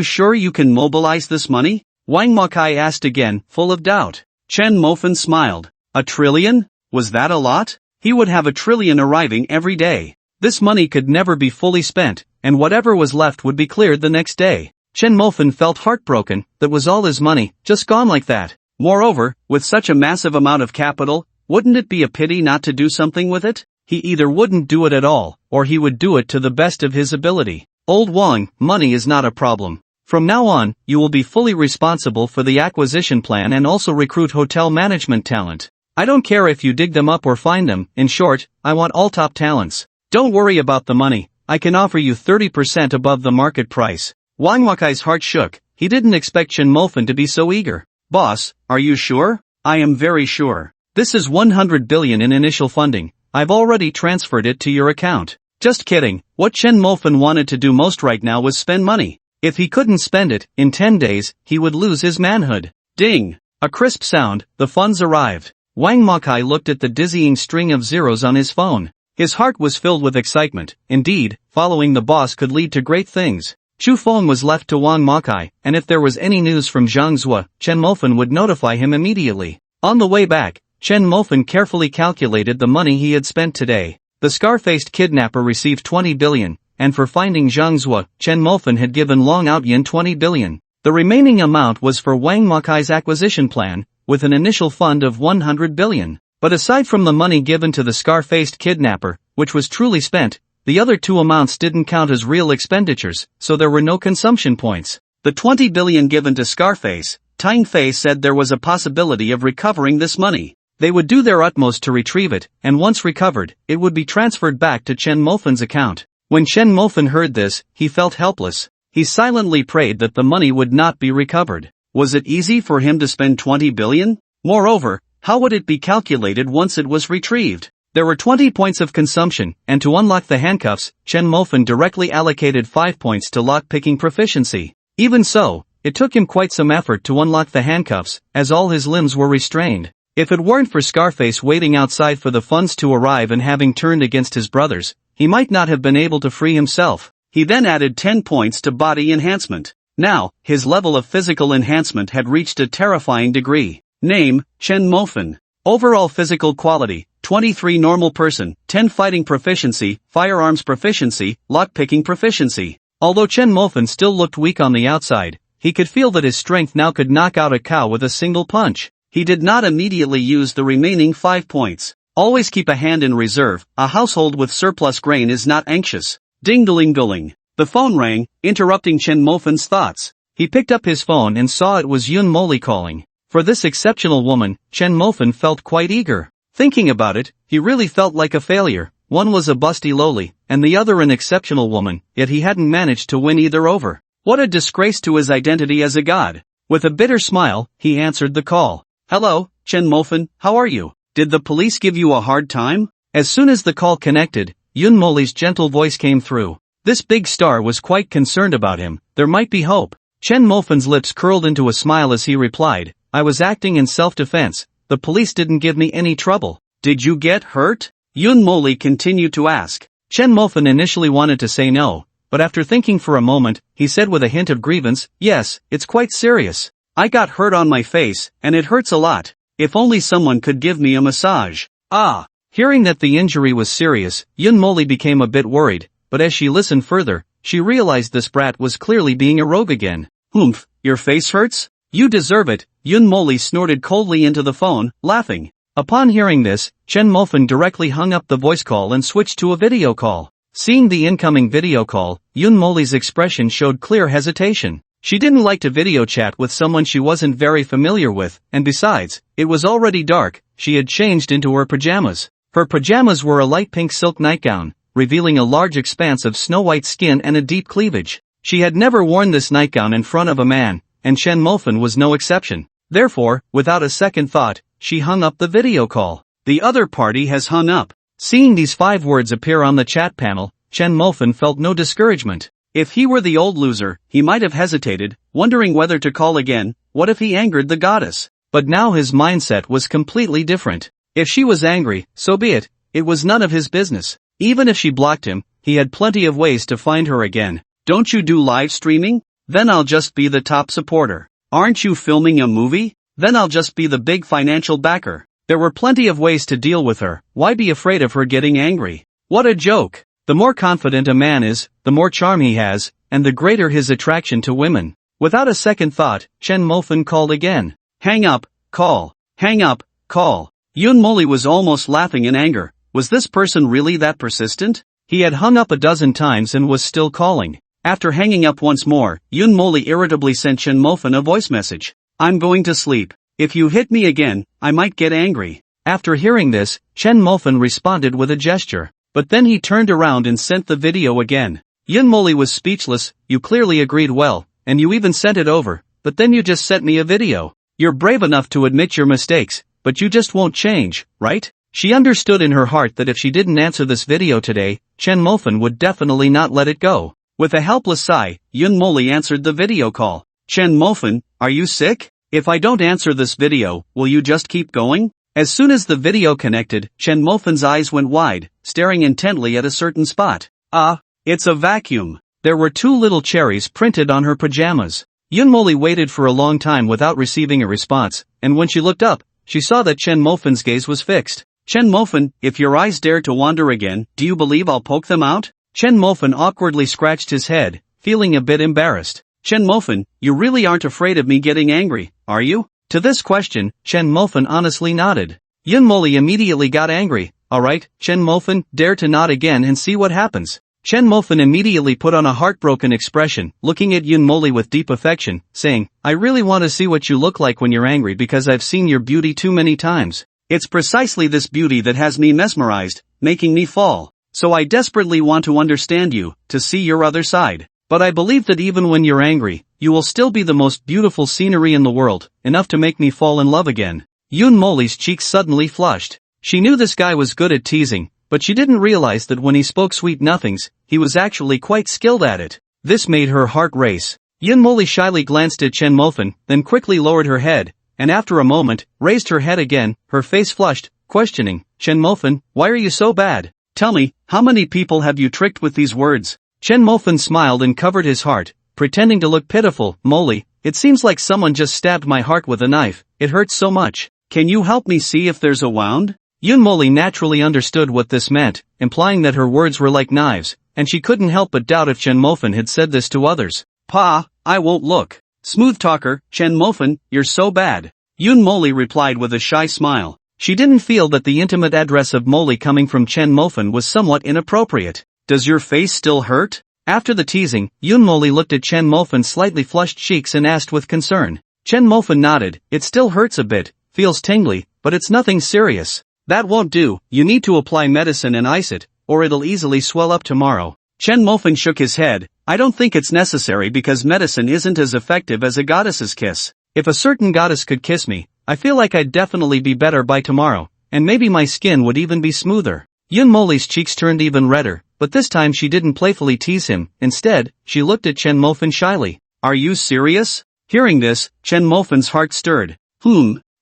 sure you can mobilize this money?" Wang Mokai asked again, full of doubt. Chen Mofan smiled. $1 trillion? Was that a lot? He would have 1 trillion arriving every day. This money could never be fully spent, and whatever was left would be cleared the next day. Chen Mofan felt heartbroken, that was all his money, just gone like that. Moreover, with such a massive amount of capital, wouldn't it be a pity not to do something with it? He either wouldn't do it at all, or he would do it to the best of his ability. Old Wang, money is not a problem. From now on, you will be fully responsible for the acquisition plan and also recruit hotel management talent. I don't care if you dig them up or find them, in short, I want all top talents. Don't worry about the money, I can offer you 30% above the market price. Wang Wakai's heart shook, he didn't expect Chen Mofan to be so eager. Boss, are you sure? I am very sure. This is 100 billion in initial funding, I've already transferred it to your account. Just kidding, what Chen Mofan wanted to do most right now was spend money. If he couldn't spend it, in 10 days, he would lose his manhood. Ding! A crisp sound, the funds arrived. Wang Makai looked at the dizzying string of zeros on his phone. His heart was filled with excitement. Indeed, following the boss could lead to great things. Chu Feng was left to Wang Makai, and if there was any news from Zhang Zhuo, Chen Mofan would notify him immediately. On the way back, Chen Mofan carefully calculated the money he had spent today. The scar-faced kidnapper received 20 billion, and for finding Zhang Zhuo, Chen Mofan had given Long Outyin 20 billion. The remaining amount was for Wang Makai's acquisition plan, with an initial fund of 100 billion. But aside from the money given to the scar-faced kidnapper, which was truly spent, the other two amounts didn't count as real expenditures, so there were no consumption points. The 20 billion given to Scarface, Tang Fei said there was a possibility of recovering this money. They would do their utmost to retrieve it, and once recovered, it would be transferred back to Chen Mofan's account. When Chen Mofan heard this, he felt helpless. He silently prayed that the money would not be recovered. Was it easy for him to spend 20 billion? Moreover, how would it be calculated once it was retrieved? There were 20 points of consumption, and to unlock the handcuffs, Chen Mofan directly allocated 5 points to lock-picking proficiency. Even so, it took him quite some effort to unlock the handcuffs, as all his limbs were restrained. If it weren't for Scarface waiting outside for the funds to arrive and having turned against his brothers, he might not have been able to free himself. He then added 10 points to body enhancement. Now, his level of physical enhancement had reached a terrifying degree. Name, Chen Mofan. Overall physical quality, 23 normal person, 10 fighting proficiency, firearms proficiency, lockpicking proficiency. Although Chen Mofan still looked weak on the outside, he could feel that his strength now could knock out a cow with a single punch. He did not immediately use the remaining 5 points. Always keep a hand in reserve, a household with surplus grain is not anxious. Ding-a-ling-a-ling. The phone rang, interrupting Chen Mofan's thoughts. He picked up his phone and saw it was Yun Moli calling. For this exceptional woman, Chen Mofan felt quite eager. Thinking about it, he really felt like a failure. One was a busty loli, and the other an exceptional woman, yet he hadn't managed to win either over. What a disgrace to his identity as a god. With a bitter smile, he answered the call. Hello, Chen Mofan, how are you? Did the police give you a hard time? As soon as the call connected, Yun Moli's gentle voice came through. This big star was quite concerned about him, there might be hope. Chen Mofan's lips curled into a smile as he replied, I was acting in self-defense, the police didn't give me any trouble. Did you get hurt? Yun Moli continued to ask. Chen Mofan initially wanted to say no, but after thinking for a moment, he said with a hint of grievance, yes, it's quite serious. I got hurt on my face, and it hurts a lot. If only someone could give me a massage. Ah! Hearing that the injury was serious, Yun Moli became a bit worried, but as she listened further, she realized this brat was clearly being a rogue again. Humph, your face hurts? You deserve it, Yun Moli snorted coldly into the phone, laughing. Upon hearing this, Chen Mofan directly hung up the voice call and switched to a video call. Seeing the incoming video call, Yun Moli's expression showed clear hesitation. She didn't like to video chat with someone she wasn't very familiar with, and besides, it was already dark, she had changed into her pajamas. Her pajamas were a light pink silk nightgown, revealing a large expanse of snow-white skin and a deep cleavage. She had never worn this nightgown in front of a man, and Chen Mofan was no exception. Therefore, without a second thought, she hung up the video call. The other party has hung up. Seeing these 5 words appear on the chat panel, Chen Mofan felt no discouragement. If he were the old loser, he might have hesitated, wondering whether to call again. What if he angered the goddess? But now his mindset was completely different. If she was angry, so be it, it was none of his business. Even if she blocked him, he had plenty of ways to find her again. Don't you do live streaming? Then I'll just be the top supporter. Aren't you filming a movie? Then I'll just be the big financial backer. There were plenty of ways to deal with her, why be afraid of her getting angry? What a joke! The more confident a man is, the more charm he has, and the greater his attraction to women. Without a second thought, Chen Mofan called again. Hang up, call. Hang up, call. Yoon Moli was almost laughing in anger. Was this person really that persistent? He had hung up a dozen times and was still calling. After hanging up once more, Yoon Moli irritably sent Chen Mofan a voice message. I'm going to sleep. If you hit me again, I might get angry. After hearing this, Chen Mofan responded with a gesture. But then he turned around and sent the video again. Yoon Moli was speechless. You clearly agreed well, and you even sent it over, but then you just sent me a video. You're brave enough to admit your mistakes, but you just won't change, right? She understood in her heart that if she didn't answer this video today, Chen Mofan would definitely not let it go. With a helpless sigh, Yoon Moli answered the video call. Chen Mofan, are you sick? If I don't answer this video, will you just keep going? As soon as the video connected, Chen Mofan's eyes went wide, staring intently at a certain spot. Ah, it's a vacuum. There were 2 little cherries printed on her pajamas. Yoon Moli waited for a long time without receiving a response, and when she looked up, she saw that Chen Mofan's gaze was fixed. Chen Mofan, if your eyes dare to wander again, do you believe I'll poke them out? Chen Mofan awkwardly scratched his head, feeling a bit embarrassed. Chen Mofan, you really aren't afraid of me getting angry, are you? To this question, Chen Mofan honestly nodded. Yoon Moli immediately got angry. Alright, Chen Mofan, dare to nod again and see what happens. Chen Mofan immediately put on a heartbroken expression, looking at Yoon Moli with deep affection, saying, I really want to see what you look like when you're angry because I've seen your beauty too many times. It's precisely this beauty that has me mesmerized, making me fall. So I desperately want to understand you, to see your other side. But I believe that even when you're angry, you will still be the most beautiful scenery in the world, enough to make me fall in love again. Yoon Moli's cheeks suddenly flushed. She knew this guy was good at teasing, but she didn't realize that when he spoke sweet nothings, he was actually quite skilled at it. This made her heart race. Yoon Moli shyly glanced at Chen Mofan, then quickly lowered her head, and after a moment, raised her head again, her face flushed, questioning, Chen Mofan, why are you so bad? Tell me, how many people have you tricked with these words? Chen Mofan smiled and covered his heart, pretending to look pitiful. Moli, it seems like someone just stabbed my heart with a knife, it hurts so much. Can you help me see if there's a wound? Yoon Moli naturally understood what this meant, implying that her words were like knives, and she couldn't help but doubt if Chen Mofan had said this to others. Pa, I won't look. Smooth talker, Chen Mofan, you're so bad. Yoon Moli replied with a shy smile. She didn't feel that the intimate address of Moli coming from Chen Mofan was somewhat inappropriate. Does your face still hurt? After the teasing, Yoon Moli looked at Chen Mofan's slightly flushed cheeks and asked with concern. Chen Mofan nodded. It still hurts a bit, feels tingly, but it's nothing serious. That won't do, you need to apply medicine and ice it, or it'll easily swell up tomorrow. Chen Mofan shook his head. I don't think it's necessary because medicine isn't as effective as a goddess's kiss. If a certain goddess could kiss me, I feel like I'd definitely be better by tomorrow, and maybe my skin would even be smoother. Yoon Moli's cheeks turned even redder, but this time she didn't playfully tease him. Instead, she looked at Chen Mofan shyly. Are you serious? Hearing this, Chen Mofan's heart stirred.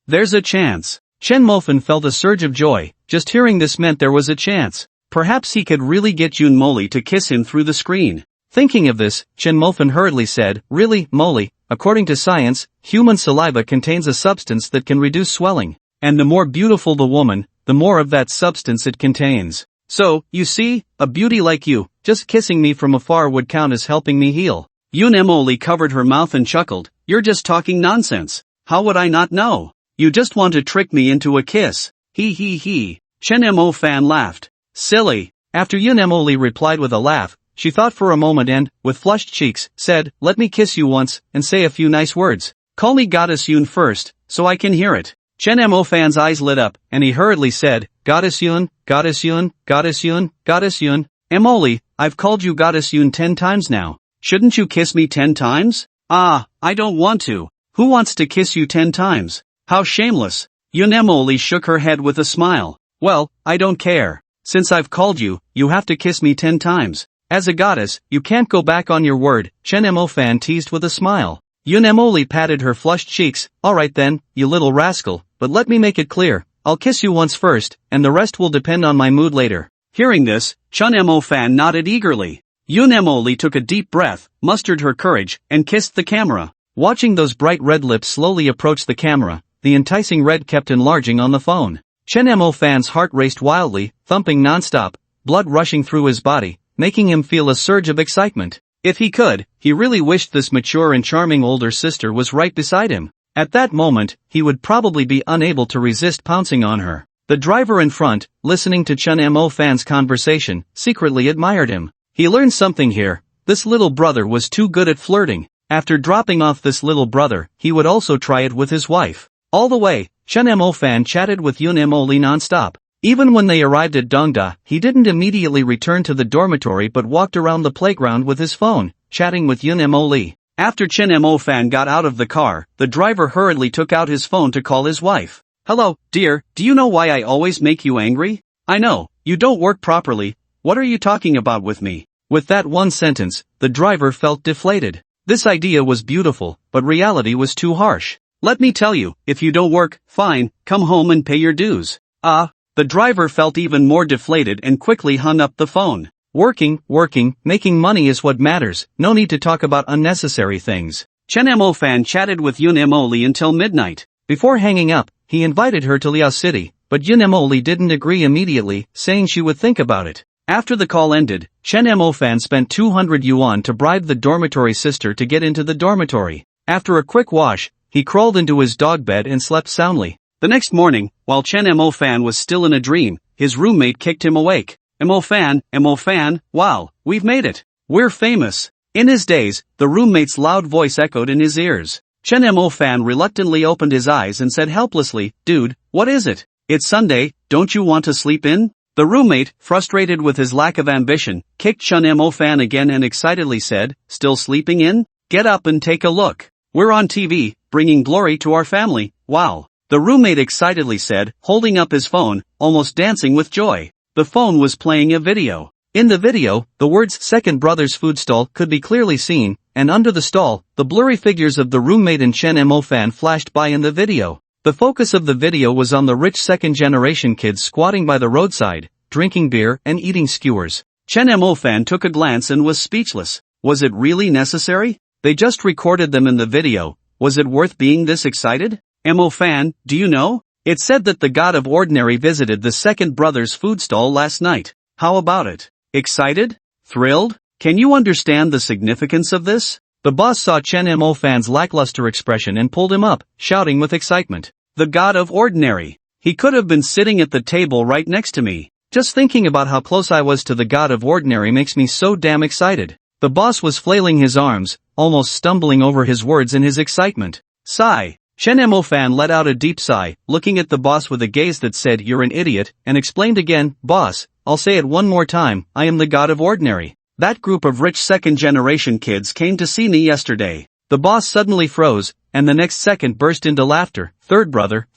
There's a chance. Chen Mofan felt a surge of joy. Just hearing this meant there was a chance. Perhaps he could really get Yoon Moli to kiss him through the screen. Thinking of this, Chen Mofan hurriedly said, Really, Moli, according to science, human saliva contains a substance that can reduce swelling. And the more beautiful the woman, the more of that substance it contains. So, you see, a beauty like you, just kissing me from afar would count as helping me heal. Yoon Moli covered her mouth and chuckled. You're just talking nonsense. How would I not know? You just want to trick me into a kiss. He. Chen Mo-fan laughed. Silly. After Yoon Moli replied with a laugh, she thought for a moment and, with flushed cheeks, said, Let me kiss you once, and say a few nice words. Call me Goddess Yoon first, so I can hear it. Chen Mo-fan's eyes lit up, and he hurriedly said, Goddess Yoon, Goddess Yoon, Goddess Yoon, Goddess Yoon. Moli, I've called you Goddess Yoon 10 times now. Shouldn't you kiss me 10 times? I don't want to. Who wants to kiss you 10 times? How shameless. Yoon Moli shook her head with a smile. Well, I don't care. Since I've called you, you have to kiss me 10 times. As a goddess, you can't go back on your word, Chen Mo-fan teased with a smile. Yoon Moli patted her flushed cheeks. Alright then, you little rascal, but let me make it clear. I'll kiss you once first, and the rest will depend on my mood later. Hearing this, Chen Mo-fan nodded eagerly. Yoon Moli took a deep breath, mustered her courage, and kissed the camera. Watching those bright red lips slowly approach the camera, the enticing red kept enlarging on the phone. Chen Mo Fan's heart raced wildly, thumping nonstop, blood rushing through his body, making him feel a surge of excitement. If he could, he really wished this mature and charming older sister was right beside him. At that moment, he would probably be unable to resist pouncing on her. The driver in front, listening to Chen Mo Fan's conversation, secretly admired him. He learned something here. This little brother was too good at flirting. After dropping off this little brother, he would also try it with his wife. All the way, Chen Mo Fan chatted with Yun Mo Lee non-stop. Even when they arrived at Dongda, he didn't immediately return to the dormitory but walked around the playground with his phone, chatting with Yun Mo Lee. After Chen Mo Fan got out of the car, the driver hurriedly took out his phone to call his wife. "Hello, dear, do you know why I always make you angry? I know, you don't work properly. What are you talking about with me?" With that one sentence, the driver felt deflated. This idea was beautiful, but reality was too harsh. "Let me tell you, if you don't work, fine, come home and pay your dues." The driver felt even more deflated and quickly hung up the phone. Working, making money is what matters, no need to talk about unnecessary things. Chen Mo Fan chatted with Yun Mo Lee until midnight. Before hanging up, he invited her to Liao City, but Yun Mo Lee didn't agree immediately, saying she would think about it. After the call ended, Chen Mo Fan spent 200 yuan to bribe the dormitory sister to get into the dormitory. After a quick wash, he crawled into his dog bed and slept soundly. The next morning, while Chen Mo Fan was still in a dream, his roommate kicked him awake. Mo Fan, wow, we've made it. We're famous." In his daze, the roommate's loud voice echoed in his ears. Chen Mo Fan reluctantly opened his eyes and said helplessly, "Dude, what is it? It's Sunday, don't you want to sleep in?" The roommate, frustrated with his lack of ambition, kicked Chen Mo Fan again and excitedly said, "Still sleeping in? Get up and take a look. We're on TV, bringing glory to our family, wow." The roommate excitedly said, holding up his phone, almost dancing with joy. The phone was playing a video. In the video, the words "Second Brother's Food Stall" could be clearly seen, and under the stall, the blurry figures of the roommate and Chen Mo Fan flashed by in the video. The focus of the video was on the rich second-generation kids squatting by the roadside, drinking beer and eating skewers. Chen Mo Fan took a glance and was speechless. Was it really necessary? They just recorded them in the video. Was it worth being this excited? Mo Fan, do you know? It said that the god of ordinary visited the second brother's food stall last night. How about it? Excited? Thrilled? Can you understand the significance of this? The boss saw Chen Mo Fan's lackluster expression and pulled him up, shouting with excitement. "The god of ordinary. He could have been sitting at the table right next to me. Just thinking about how close I was to the god of ordinary makes me so damn excited." The boss was flailing his arms, almost stumbling over his words in his excitement. Sigh. Chen Mo Fan let out a deep sigh, looking at the boss with a gaze that said "You're an idiot," and explained again, "Boss, I'll say it one more time, I am the god of ordinary. That group of rich second-generation kids came to see me yesterday." The boss suddenly froze, and the next second burst into laughter. Third brother,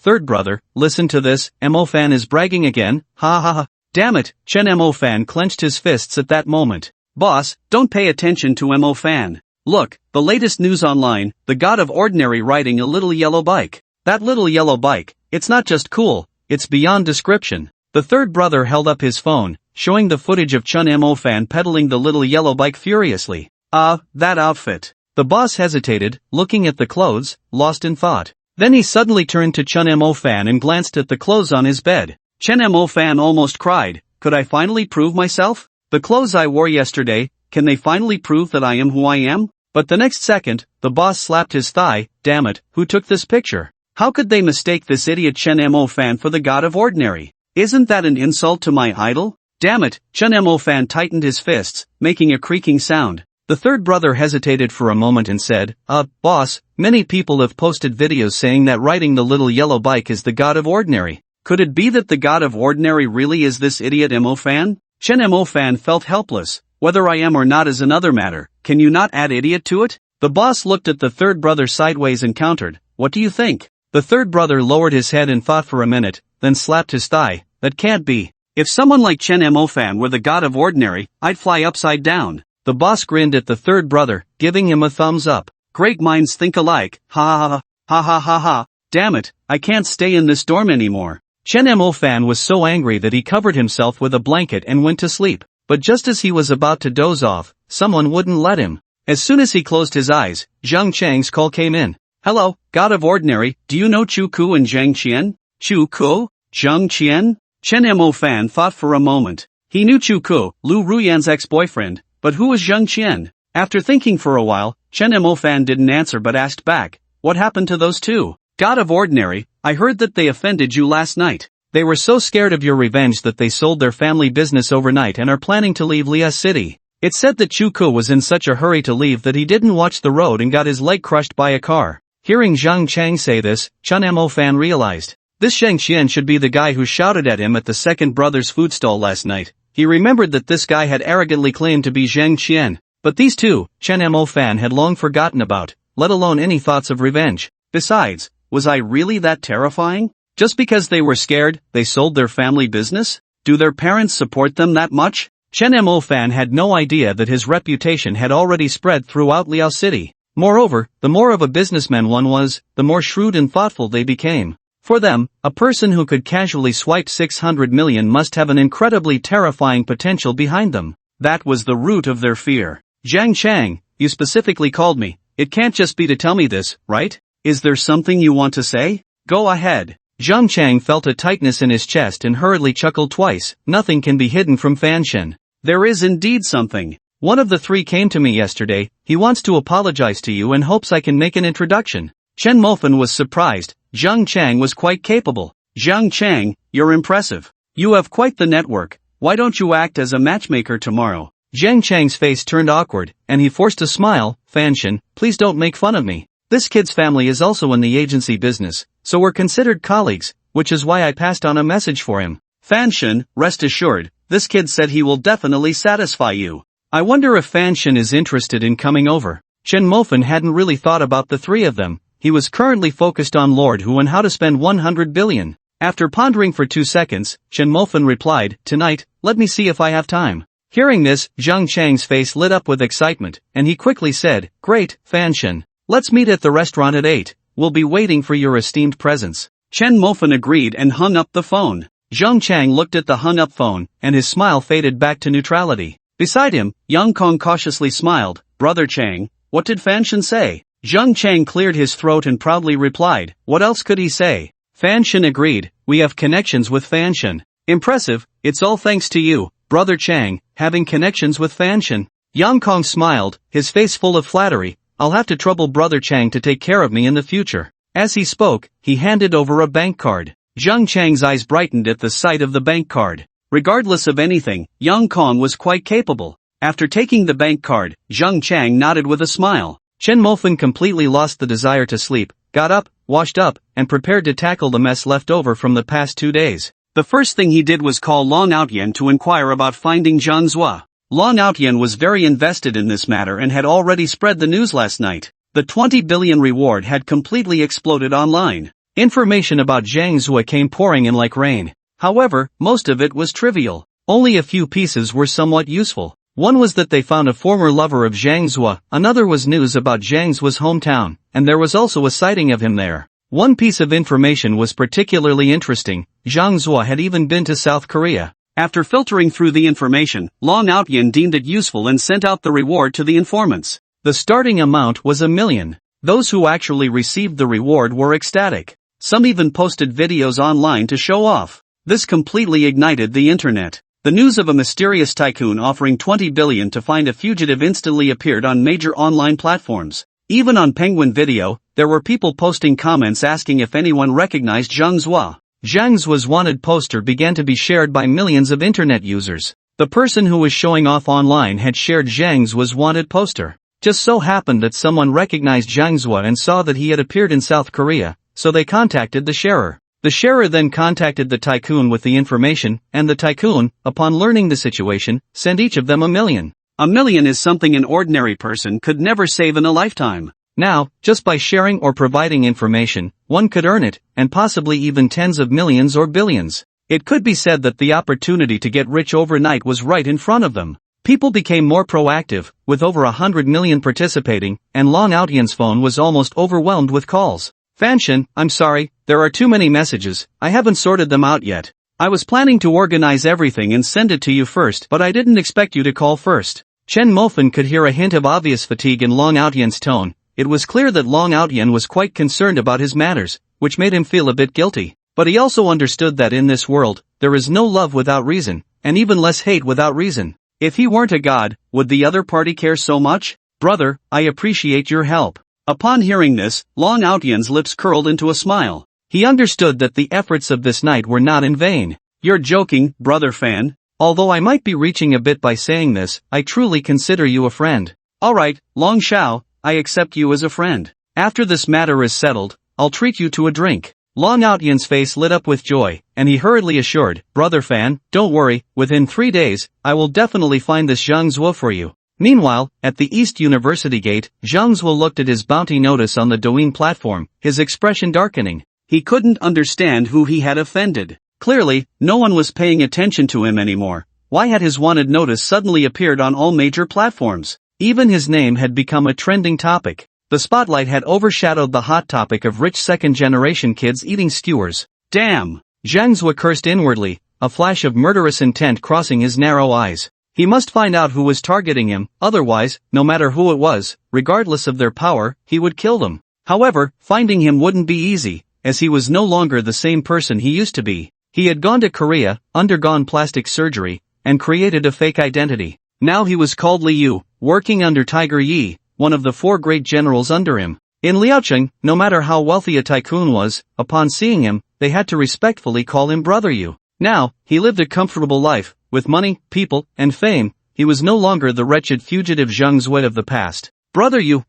listen to this, Mo Fan is bragging again, ha ha ha." Damn it, Chen Mo Fan clenched his fists at that moment. "Boss, don't pay attention to Mo Fan. Look, the latest news online, the god of ordinary riding a little yellow bike. That little yellow bike, it's not just cool, it's beyond description." The third brother held up his phone, showing the footage of Chen Mo Fan pedaling the little yellow bike furiously. That outfit." The boss hesitated, looking at the clothes, lost in thought. Then he suddenly turned to Chen Mo Fan and glanced at the clothes on his bed. Chen Mo Fan almost cried. "Could I finally prove myself? The clothes I wore yesterday, can they finally prove that I am who I am?" But the next second, the boss slapped his thigh. "Damn it, who took this picture? How could they mistake this idiot Chen Mo Fan for the god of ordinary? Isn't that an insult to my idol? Damn it." Chen Mo Fan tightened his fists, making a creaking sound. The third brother hesitated for a moment and said, Boss, many people have posted videos saying that riding the little yellow bike is the god of ordinary. Could it be that the god of ordinary really is this idiot Mo Fan?" Chen Mo Fan felt helpless. "Whether I am or not is another matter, can you not add idiot to it?" The boss looked at the third brother sideways and countered, "What do you think?" The third brother lowered his head and thought for a minute, then slapped his thigh. "That can't be. If someone like Chen Mo Fan were the god of ordinary, I'd fly upside down." The boss grinned at the third brother, giving him a thumbs up. "Great minds think alike, ha ha ha, ha ha ha ha. Damn it, I can't stay in this dorm anymore." Chen Mo Fan was so angry that he covered himself with a blanket and went to sleep. But just as he was about to doze off, someone wouldn't let him. As soon as he closed his eyes, Zhang Chang's call came in. Hello, God of Ordinary, do you know Chu Ku and Zhang Qian? Chu Ku? Zhang Qian? Chen Mo Fan thought for a moment. He knew Chu Ku, Lu Ruyan's ex-boyfriend, but who was Zhang Qian? After thinking for a while, Chen Mo Fan didn't answer but asked back, what happened to those two? God of Ordinary, I heard that they offended you last night. They were so scared of your revenge that they sold their family business overnight and are planning to leave Lia City. It's said that Chu Ku was in such a hurry to leave that he didn't watch the road and got his leg crushed by a car. Hearing Zhang Chang say this, Chen Mo Fan realized. This Zhang Qian should be the guy who shouted at him at the second brother's food stall last night. He remembered that this guy had arrogantly claimed to be Zhang Qian, but these two, Chen Mo Fan had long forgotten about, let alone any thoughts of revenge. Besides, was I really that terrifying? Just because they were scared, they sold their family business? Do their parents support them that much? Chen Mo Fan had no idea that his reputation had already spread throughout Liao City. Moreover, the more of a businessman one was, the more shrewd and thoughtful they became. For them, a person who could casually swipe 600 million must have an incredibly terrifying potential behind them. That was the root of their fear. Zhang Chang, you specifically called me. It can't just be to tell me this, right? Is there something you want to say? Go ahead. Zhang Chang felt a tightness in his chest and hurriedly chuckled twice. Nothing can be hidden from Fan Shen. There is indeed something. One of the three came to me yesterday. He wants to apologize to you and hopes I can make an introduction. Chen Mofan was surprised. Zhang Chang was quite capable. Zhang Chang, you're impressive. You have quite the network. Why don't you act as a matchmaker tomorrow? Zhang Chang's face turned awkward, and he forced a smile. Fan Shen, please don't make fun of me. This kid's family is also in the agency business, so we're considered colleagues, which is why I passed on a message for him. Fan Shen, rest assured, this kid said he will definitely satisfy you. I wonder if Fan Shen is interested in coming over. Chen Mofan hadn't really thought about the three of them. He was currently focused on Lord Hu and how to spend 100 billion. After pondering for 2 seconds, Chen Mofan replied, tonight, let me see if I have time. Hearing this, Zhang Chang's face lit up with excitement, and he quickly said, great, Fan Shen. Let's meet at the restaurant at 8. We'll be waiting for your esteemed presence. Chen Mofan agreed and hung up the phone. Zhang Chang looked at the hung-up phone, and his smile faded back to neutrality. Beside him, Yang Kong cautiously smiled. Brother Chang, what did Fan Shen say? Zhang Chang cleared his throat and proudly replied, what else could he say? Fan Shen agreed, we have connections with Fan Shen. Impressive, it's all thanks to you, Brother Chang, having connections with Fan Shen. Yang Kong smiled, his face full of flattery. I'll have to trouble Brother Chang to take care of me in the future. As he spoke, he handed over a bank card. Zhang Chang's eyes brightened at the sight of the bank card. Regardless of anything, Yang Kong was quite capable. After taking the bank card, Zhang Chang nodded with a smile. Chen Mofan completely lost the desire to sleep, got up, washed up, and prepared to tackle the mess left over from the past 2 days. The first thing he did was call Long Outyen to inquire about finding Zhang Zhua. Long Outyen was very invested in this matter and had already spread the news last night. The 20 billion reward had completely exploded online. Information about Zhang Zhua came pouring in like rain. However, most of it was trivial. Only a few pieces were somewhat useful. One was that they found a former lover of Zhang Zhua, another was news about Zhang Zhua's hometown, and there was also a sighting of him there. One piece of information was particularly interesting. Zhang Zhua had even been to South Korea. After filtering through the information, Long Outyen deemed it useful and sent out the reward to the informants. The starting amount was 1 million. Those who actually received the reward were ecstatic. Some even posted videos online to show off. This completely ignited the internet. The news of a mysterious tycoon offering 20 billion to find a fugitive instantly appeared on major online platforms. Even on Penguin Video, there were people posting comments asking if anyone recognized Zhang Zhua. Zhang Zhua's wanted poster began to be shared by millions of internet users. The person who was showing off online had shared Zhang Zhua's wanted poster. Just so happened that someone recognized Zhang Zhua and saw that he had appeared in South Korea, so they contacted the sharer. The sharer then contacted the tycoon with the information, and the tycoon, upon learning the situation, sent each of them 1 million. 1 million is something an ordinary person could never save in a lifetime. Now, just by sharing or providing information, one could earn it, and possibly even tens of millions or billions. It could be said that the opportunity to get rich overnight was right in front of them. People became more proactive, with over 100 million participating, and Long Outyen's phone was almost overwhelmed with calls. Fan Shen, I'm sorry, there are too many messages, I haven't sorted them out yet. I was planning to organize everything and send it to you first, but I didn't expect you to call first. Chen Mofan could hear a hint of obvious fatigue in Long Outyen's tone, it was clear that Long Outyan was quite concerned about his matters, which made him feel a bit guilty. But he also understood that in this world, there is no love without reason, and even less hate without reason. If he weren't a god, would the other party care so much? Brother, I appreciate your help. Upon hearing this, Long Outyan's lips curled into a smile. He understood that the efforts of this night were not in vain. You're joking, brother Fan. Although I might be reaching a bit by saying this, I truly consider you a friend. Alright, Long Shao, I accept you as a friend. After this matter is settled, I'll treat you to a drink. Long Outyan's face lit up with joy, and he hurriedly assured, Brother Fan, don't worry, within 3 days, I will definitely find this Zhang Zuo for you. Meanwhile, at the East University gate, Zhang Zuo looked at his bounty notice on the Douyin platform, his expression darkening. He couldn't understand who he had offended. Clearly, no one was paying attention to him anymore. Why had his wanted notice suddenly appeared on all major platforms? Even his name had become a trending topic. The spotlight had overshadowed the hot topic of rich second-generation kids eating skewers. Damn! Zhang Zuo cursed inwardly, a flash of murderous intent crossing his narrow eyes. He must find out who was targeting him, otherwise, no matter who it was, regardless of their power, he would kill them. However, finding him wouldn't be easy, as he was no longer the same person he used to be. He had gone to Korea, undergone plastic surgery, and created a fake identity. Now he was called Liu, working under Tiger Yi, one of the 4 great generals under him. In Liaocheng, no matter how wealthy a tycoon was, upon seeing him, they had to respectfully call him Brother Yu. Now, he lived a comfortable life, with money, people, and fame. He was no longer the wretched fugitive Zhang Zuo of the past. Brother Yu,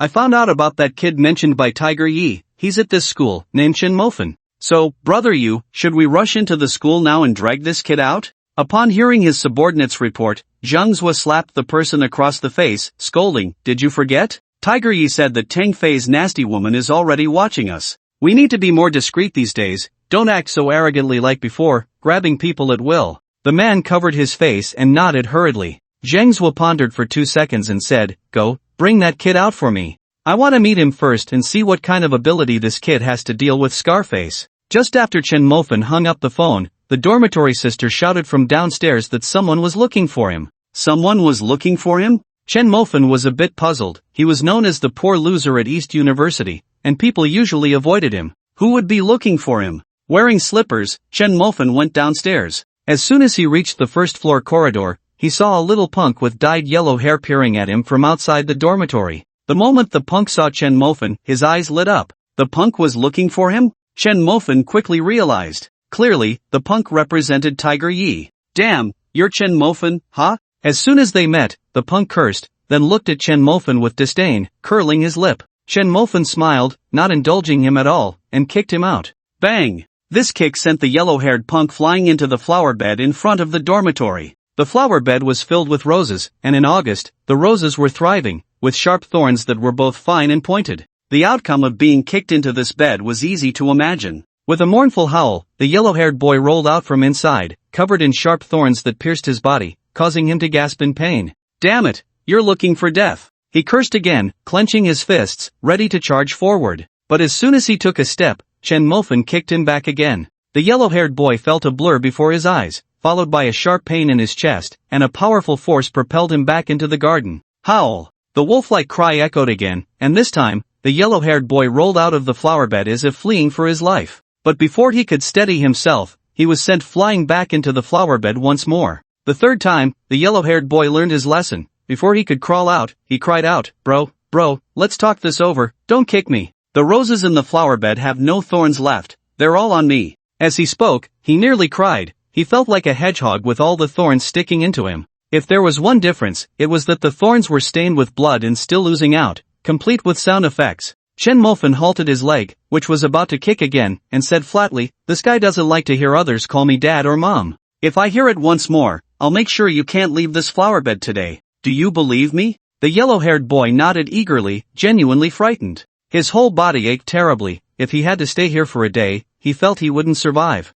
I found out about that kid mentioned by Tiger Yi. He's at this school, named Chen Mofan. So, Brother Yu, should we rush into the school now and drag this kid out? Upon hearing his subordinate's report, Zhang Zuo slapped the person across the face, scolding, Did you forget? Tiger Yi said that Tang Fei's nasty woman is already watching us. We need to be more discreet these days, don't act so arrogantly like before, grabbing people at will. The man covered his face and nodded hurriedly. Zhang Zuo pondered for 2 seconds and said, Go, bring that kid out for me. I want to meet him first and see what kind of ability this kid has to deal with Scarface. Just after Chen Mofan hung up the phone, the dormitory sister shouted from downstairs that someone was looking for him. Someone was looking for him? Chen Mofan was a bit puzzled. He was known as the poor loser at East University, and people usually avoided him. Who would be looking for him? Wearing slippers, Chen Mofan went downstairs. As soon as he reached the first-floor corridor, he saw a little punk with dyed yellow hair peering at him from outside the dormitory. The moment the punk saw Chen Mofan, his eyes lit up. The punk was looking for him? Chen Mofan quickly realized. Clearly, the punk represented Tiger Yi. Damn, you're Chen Mofan, huh? As soon as they met, the punk cursed, then looked at Chen Mofan with disdain, curling his lip. Chen Mofan smiled, not indulging him at all, and kicked him out. Bang! This kick sent the yellow-haired punk flying into the flower bed in front of the dormitory. The flower bed was filled with roses, and in August, the roses were thriving, with sharp thorns that were both fine and pointed. The outcome of being kicked into this bed was easy to imagine. With a mournful howl, the yellow-haired boy rolled out from inside, covered in sharp thorns that pierced his body, causing him to gasp in pain. Damn it, you're looking for death. He cursed again, clenching his fists, ready to charge forward. But as soon as he took a step, Chen Mofan kicked him back again. The yellow-haired boy felt a blur before his eyes, followed by a sharp pain in his chest, and a powerful force propelled him back into the garden. Howl! The wolf-like cry echoed again, and this time, the yellow-haired boy rolled out of the flower bed as if fleeing for his life. But before he could steady himself, he was sent flying back into the flower bed once more. The third time, the yellow-haired boy learned his lesson. Before he could crawl out, he cried out, Bro, let's talk this over, don't kick me. The roses in the flower bed have no thorns left, they're all on me. As he spoke, he nearly cried. He felt like a hedgehog with all the thorns sticking into him. If there was one difference, it was that the thorns were stained with blood and still oozing out, complete with sound effects. Chen Mofan halted his leg, which was about to kick again, and said flatly, This guy doesn't like to hear others call me dad or mom. If I hear it once more, I'll make sure you can't leave this flower bed today. Do you believe me? The yellow-haired boy nodded eagerly, genuinely frightened. His whole body ached terribly. If he had to stay here for a day, he felt he wouldn't survive.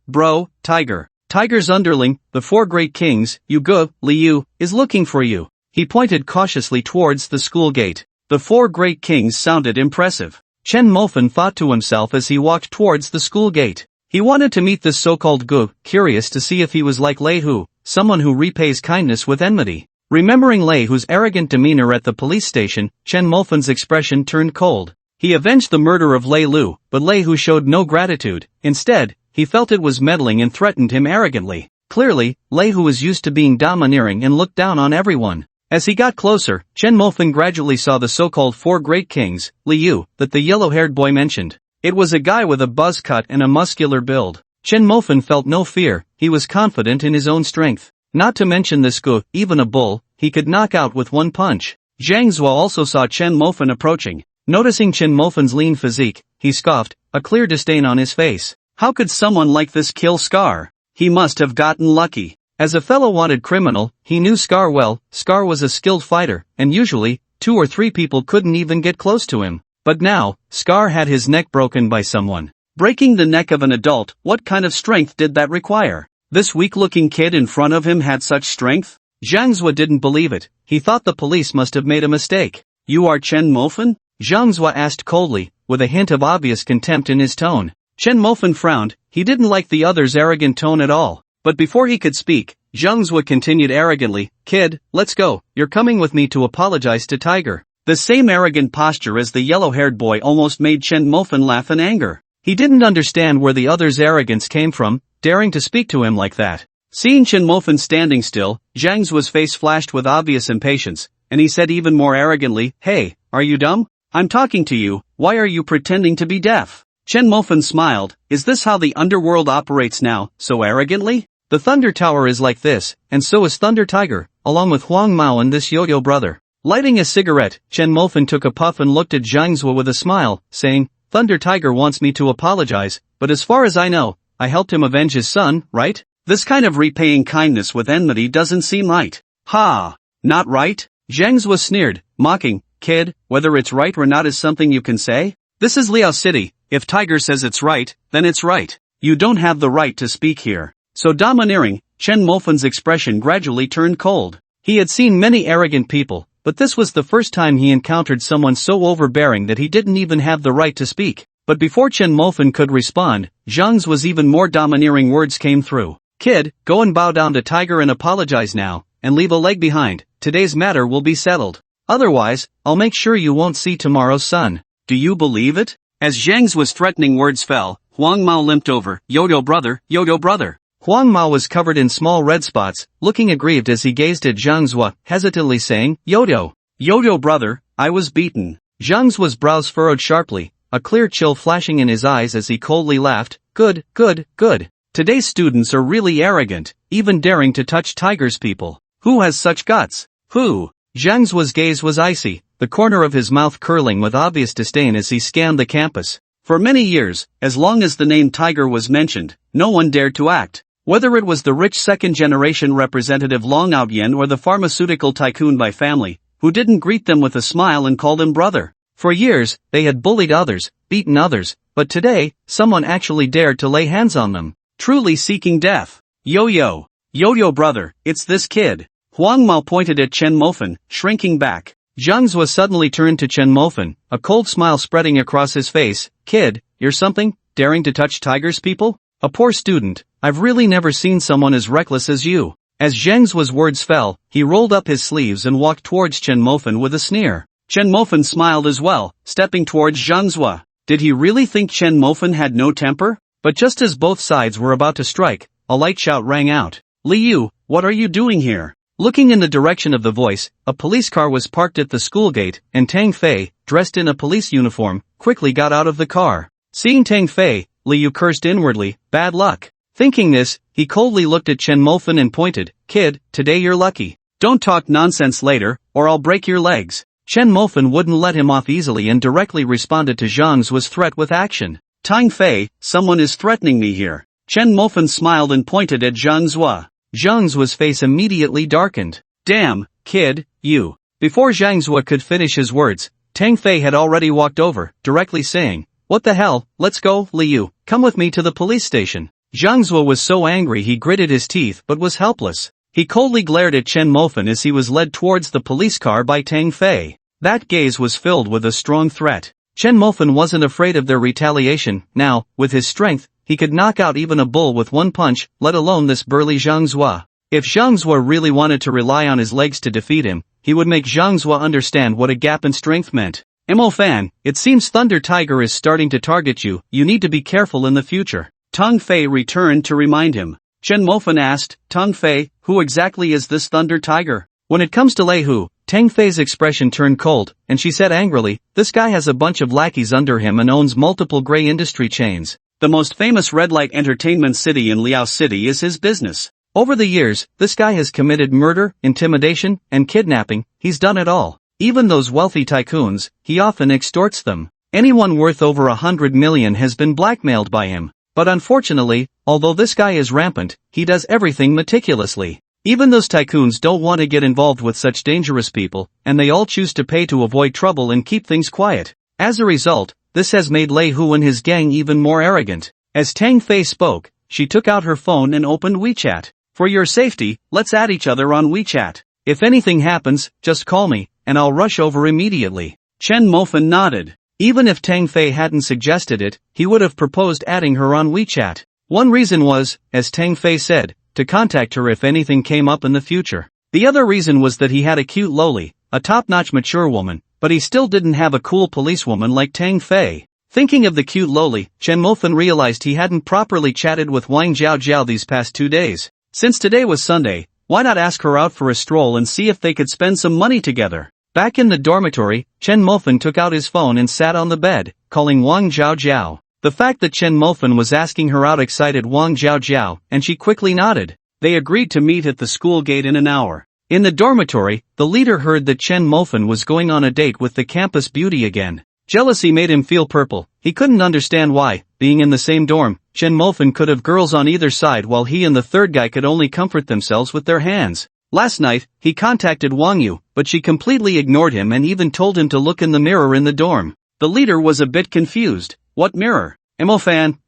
Bro, Tiger. Tiger's underling, the 4 great kings, Liu, is looking for you. He pointed cautiously towards the school gate. The 4 great kings sounded impressive. Chen Mofan thought to himself as he walked towards the school gate. He wanted to meet this so-called Gu, curious to see if he was like Lei Hu, someone who repays kindness with enmity. Remembering Lei Hu's arrogant demeanor at the police station, Chen Mofan's expression turned cold. He avenged the murder of Lei Lu, but Lei Hu showed no gratitude. Instead, he felt it was meddling and threatened him arrogantly. Clearly, Lei Hu was used to being domineering and looked down on everyone. As he got closer, Chen Mofan gradually saw the so-called four great kings, Liu, that the yellow-haired boy mentioned. It was a guy with a buzz cut and a muscular build. Chen Mofan felt no fear, he was confident in his own strength. Not to mention this Gu, even a bull, he could knock out with one punch. Zhang Zhuo also saw Chen Mofan approaching. Noticing Chen Mofan's lean physique, he scoffed, a clear disdain on his face. How could someone like this kill Scar? He must have gotten lucky. As a fellow wanted criminal, he knew Scar well. Scar was a skilled fighter, and usually, 2 or 3 people couldn't even get close to him. But now, Scar had his neck broken by someone. Breaking the neck of an adult, what kind of strength did that require? This weak-looking kid in front of him had such strength? Zhang Zhuo didn't believe it. He thought the police must have made a mistake. You are Chen Mofan? Zhang Zhuo asked coldly, with a hint of obvious contempt in his tone. Chen Mofan frowned. He didn't like the other's arrogant tone at all. But before he could speak, Zhang Zhuo continued arrogantly, Kid, let's go, you're coming with me to apologize to Tiger. The same arrogant posture as the yellow-haired boy almost made Chen Mofan laugh in anger. He didn't understand where the other's arrogance came from, daring to speak to him like that. Seeing Chen Mofan standing still, Zhang Zhuo's face flashed with obvious impatience, and he said even more arrogantly, Hey, are you dumb? I'm talking to you, why are you pretending to be deaf? Chen Mofan smiled, is this how the underworld operates now, so arrogantly? The Thunder Tower is like this, and so is Thunder Tiger, along with Huang Mao and this yo-yo brother. Lighting a cigarette, Chen Mofan took a puff and looked at Zhang Zhuo with a smile, saying, Thunder Tiger wants me to apologize, but as far as I know, I helped him avenge his son, right? This kind of repaying kindness with enmity doesn't seem right. Ha! Not right? Zhang Zhuo sneered, mocking, Kid, whether it's right or not is something you can say? This is Liao City, if Tiger says it's right, then it's right. You don't have the right to speak here. So domineering, Chen Mofan's expression gradually turned cold. He had seen many arrogant people, but this was the first time he encountered someone so overbearing that he didn't even have the right to speak. But before Chen Mofan could respond, Zhang's was even more domineering words came through. Kid, go and bow down to Tiger and apologize now, and leave a leg behind, today's matter will be settled. Otherwise, I'll make sure you won't see tomorrow's sun. Do you believe it? As Zhang's was threatening words fell, Huang Mao limped over, Yo-yo brother, yo-yo brother. Huang Mao was covered in small red spots, looking aggrieved as he gazed at Zhang Zhuo, hesitantly saying, Yo-yo. Yo-yo brother, I was beaten. Zhang Zhuo's brows furrowed sharply, a clear chill flashing in his eyes as he coldly laughed, Good, good, good. Today's students are really arrogant, even daring to touch Tiger's people. Who has such guts? Who? Zhang Zhuo's gaze was icy, the corner of his mouth curling with obvious disdain as he scanned the campus. For many years, as long as the name Tiger was mentioned, no one dared to act. Whether it was the rich second-generation representative Long Outyen or the pharmaceutical tycoon by family, who didn't greet them with a smile and called him brother. For years, they had bullied others, beaten others, but today, someone actually dared to lay hands on them. Truly seeking death. Yo-yo. Yo-yo brother, it's this kid. Huang Mao pointed at Chen Mofan, shrinking back. Zhang Zhuo suddenly turned to Chen Mofan, a cold smile spreading across his face. Kid, you're something, daring to touch Tiger's people? A poor student, I've really never seen someone as reckless as you. As Zhang Zhuo's words fell, he rolled up his sleeves and walked towards Chen Mofan with a sneer. Chen Mofan smiled as well, stepping towards Zhang Zhuo. Did he really think Chen Mofan had no temper? But just as both sides were about to strike, a light shout rang out. Liu, what are you doing here? Looking in the direction of the voice, a police car was parked at the school gate, and Tang Fei, dressed in a police uniform, quickly got out of the car. Seeing Tang Fei, Liu cursed inwardly, bad luck. Thinking this, he coldly looked at Chen Mofan and pointed, Kid, today you're lucky. Don't talk nonsense later, or I'll break your legs. Chen Mofan wouldn't let him off easily and directly responded to Zhang Zhuo's threat with action. Tang Fei, someone is threatening me here. Chen Mofan smiled and pointed at Zhang Zhuo. Zhang Zhuo's face immediately darkened. Damn, kid, you. Before Zhang Zhuo could finish his words, Tang Fei had already walked over, directly saying, What the hell, let's go, Liu, come with me to the police station. Zhang Zhuo was so angry he gritted his teeth but was helpless. He coldly glared at Chen Mofan as he was led towards the police car by Tang Fei. That gaze was filled with a strong threat. Chen Mofan wasn't afraid of their retaliation. Now, with his strength, he could knock out even a bull with one punch, let alone this burly Zhang Zhuo. If Zhang Zhuo really wanted to rely on his legs to defeat him, he would make Zhang Zhuo understand what a gap in strength meant. Mo Fan, it seems Thunder Tiger is starting to target you, you need to be careful in the future. Tong Fei returned to remind him. Chen Mofan asked, Tong Fei, who exactly is this Thunder Tiger? When it comes to Lei Hu, Tang Fei's expression turned cold, and she said angrily, this guy has a bunch of lackeys under him and owns multiple gray industry chains. The most famous red light entertainment city in Liao City is his business. Over the years, this guy has committed murder, intimidation, and kidnapping, he's done it all. Even those wealthy tycoons, he often extorts them. Anyone worth over 100 million has been blackmailed by him. But unfortunately, although this guy is rampant, he does everything meticulously. Even those tycoons don't want to get involved with such dangerous people, and they all choose to pay to avoid trouble and keep things quiet. As a result, this has made Lei Hu and his gang even more arrogant. As Tang Fei spoke, she took out her phone and opened WeChat. For your safety, let's add each other on WeChat. If anything happens, just call me, and I'll rush over immediately. Chen Mofan nodded. Even if Tang Fei hadn't suggested it, he would have proposed adding her on WeChat. One reason was, as Tang Fei said, to contact her if anything came up in the future. The other reason was that he had a cute loli, a top-notch mature woman, but he still didn't have a cool policewoman like Tang Fei. Thinking of the cute loli, Chen Mofan realized he hadn't properly chatted with Wang Jiao these past 2 days. Since today was Sunday, why not ask her out for a stroll and see if they could spend some money together? Back in the dormitory, Chen Mofan took out his phone and sat on the bed, calling Wang Jiao. The fact that Chen Mofan was asking her out excited Wang Jiao, and she quickly nodded. They agreed to meet at the school gate in an hour. In the dormitory, the leader heard that Chen Mofan was going on a date with the campus beauty again. Jealousy made him feel purple. He couldn't understand why, being in the same dorm, Chen Mofan could have girls on either side while he and the third guy could only comfort themselves with their hands. Last night, he contacted Wang Yu, but she completely ignored him and even told him to look in the mirror in the dorm. The leader was a bit confused. What mirror? Mo Fan,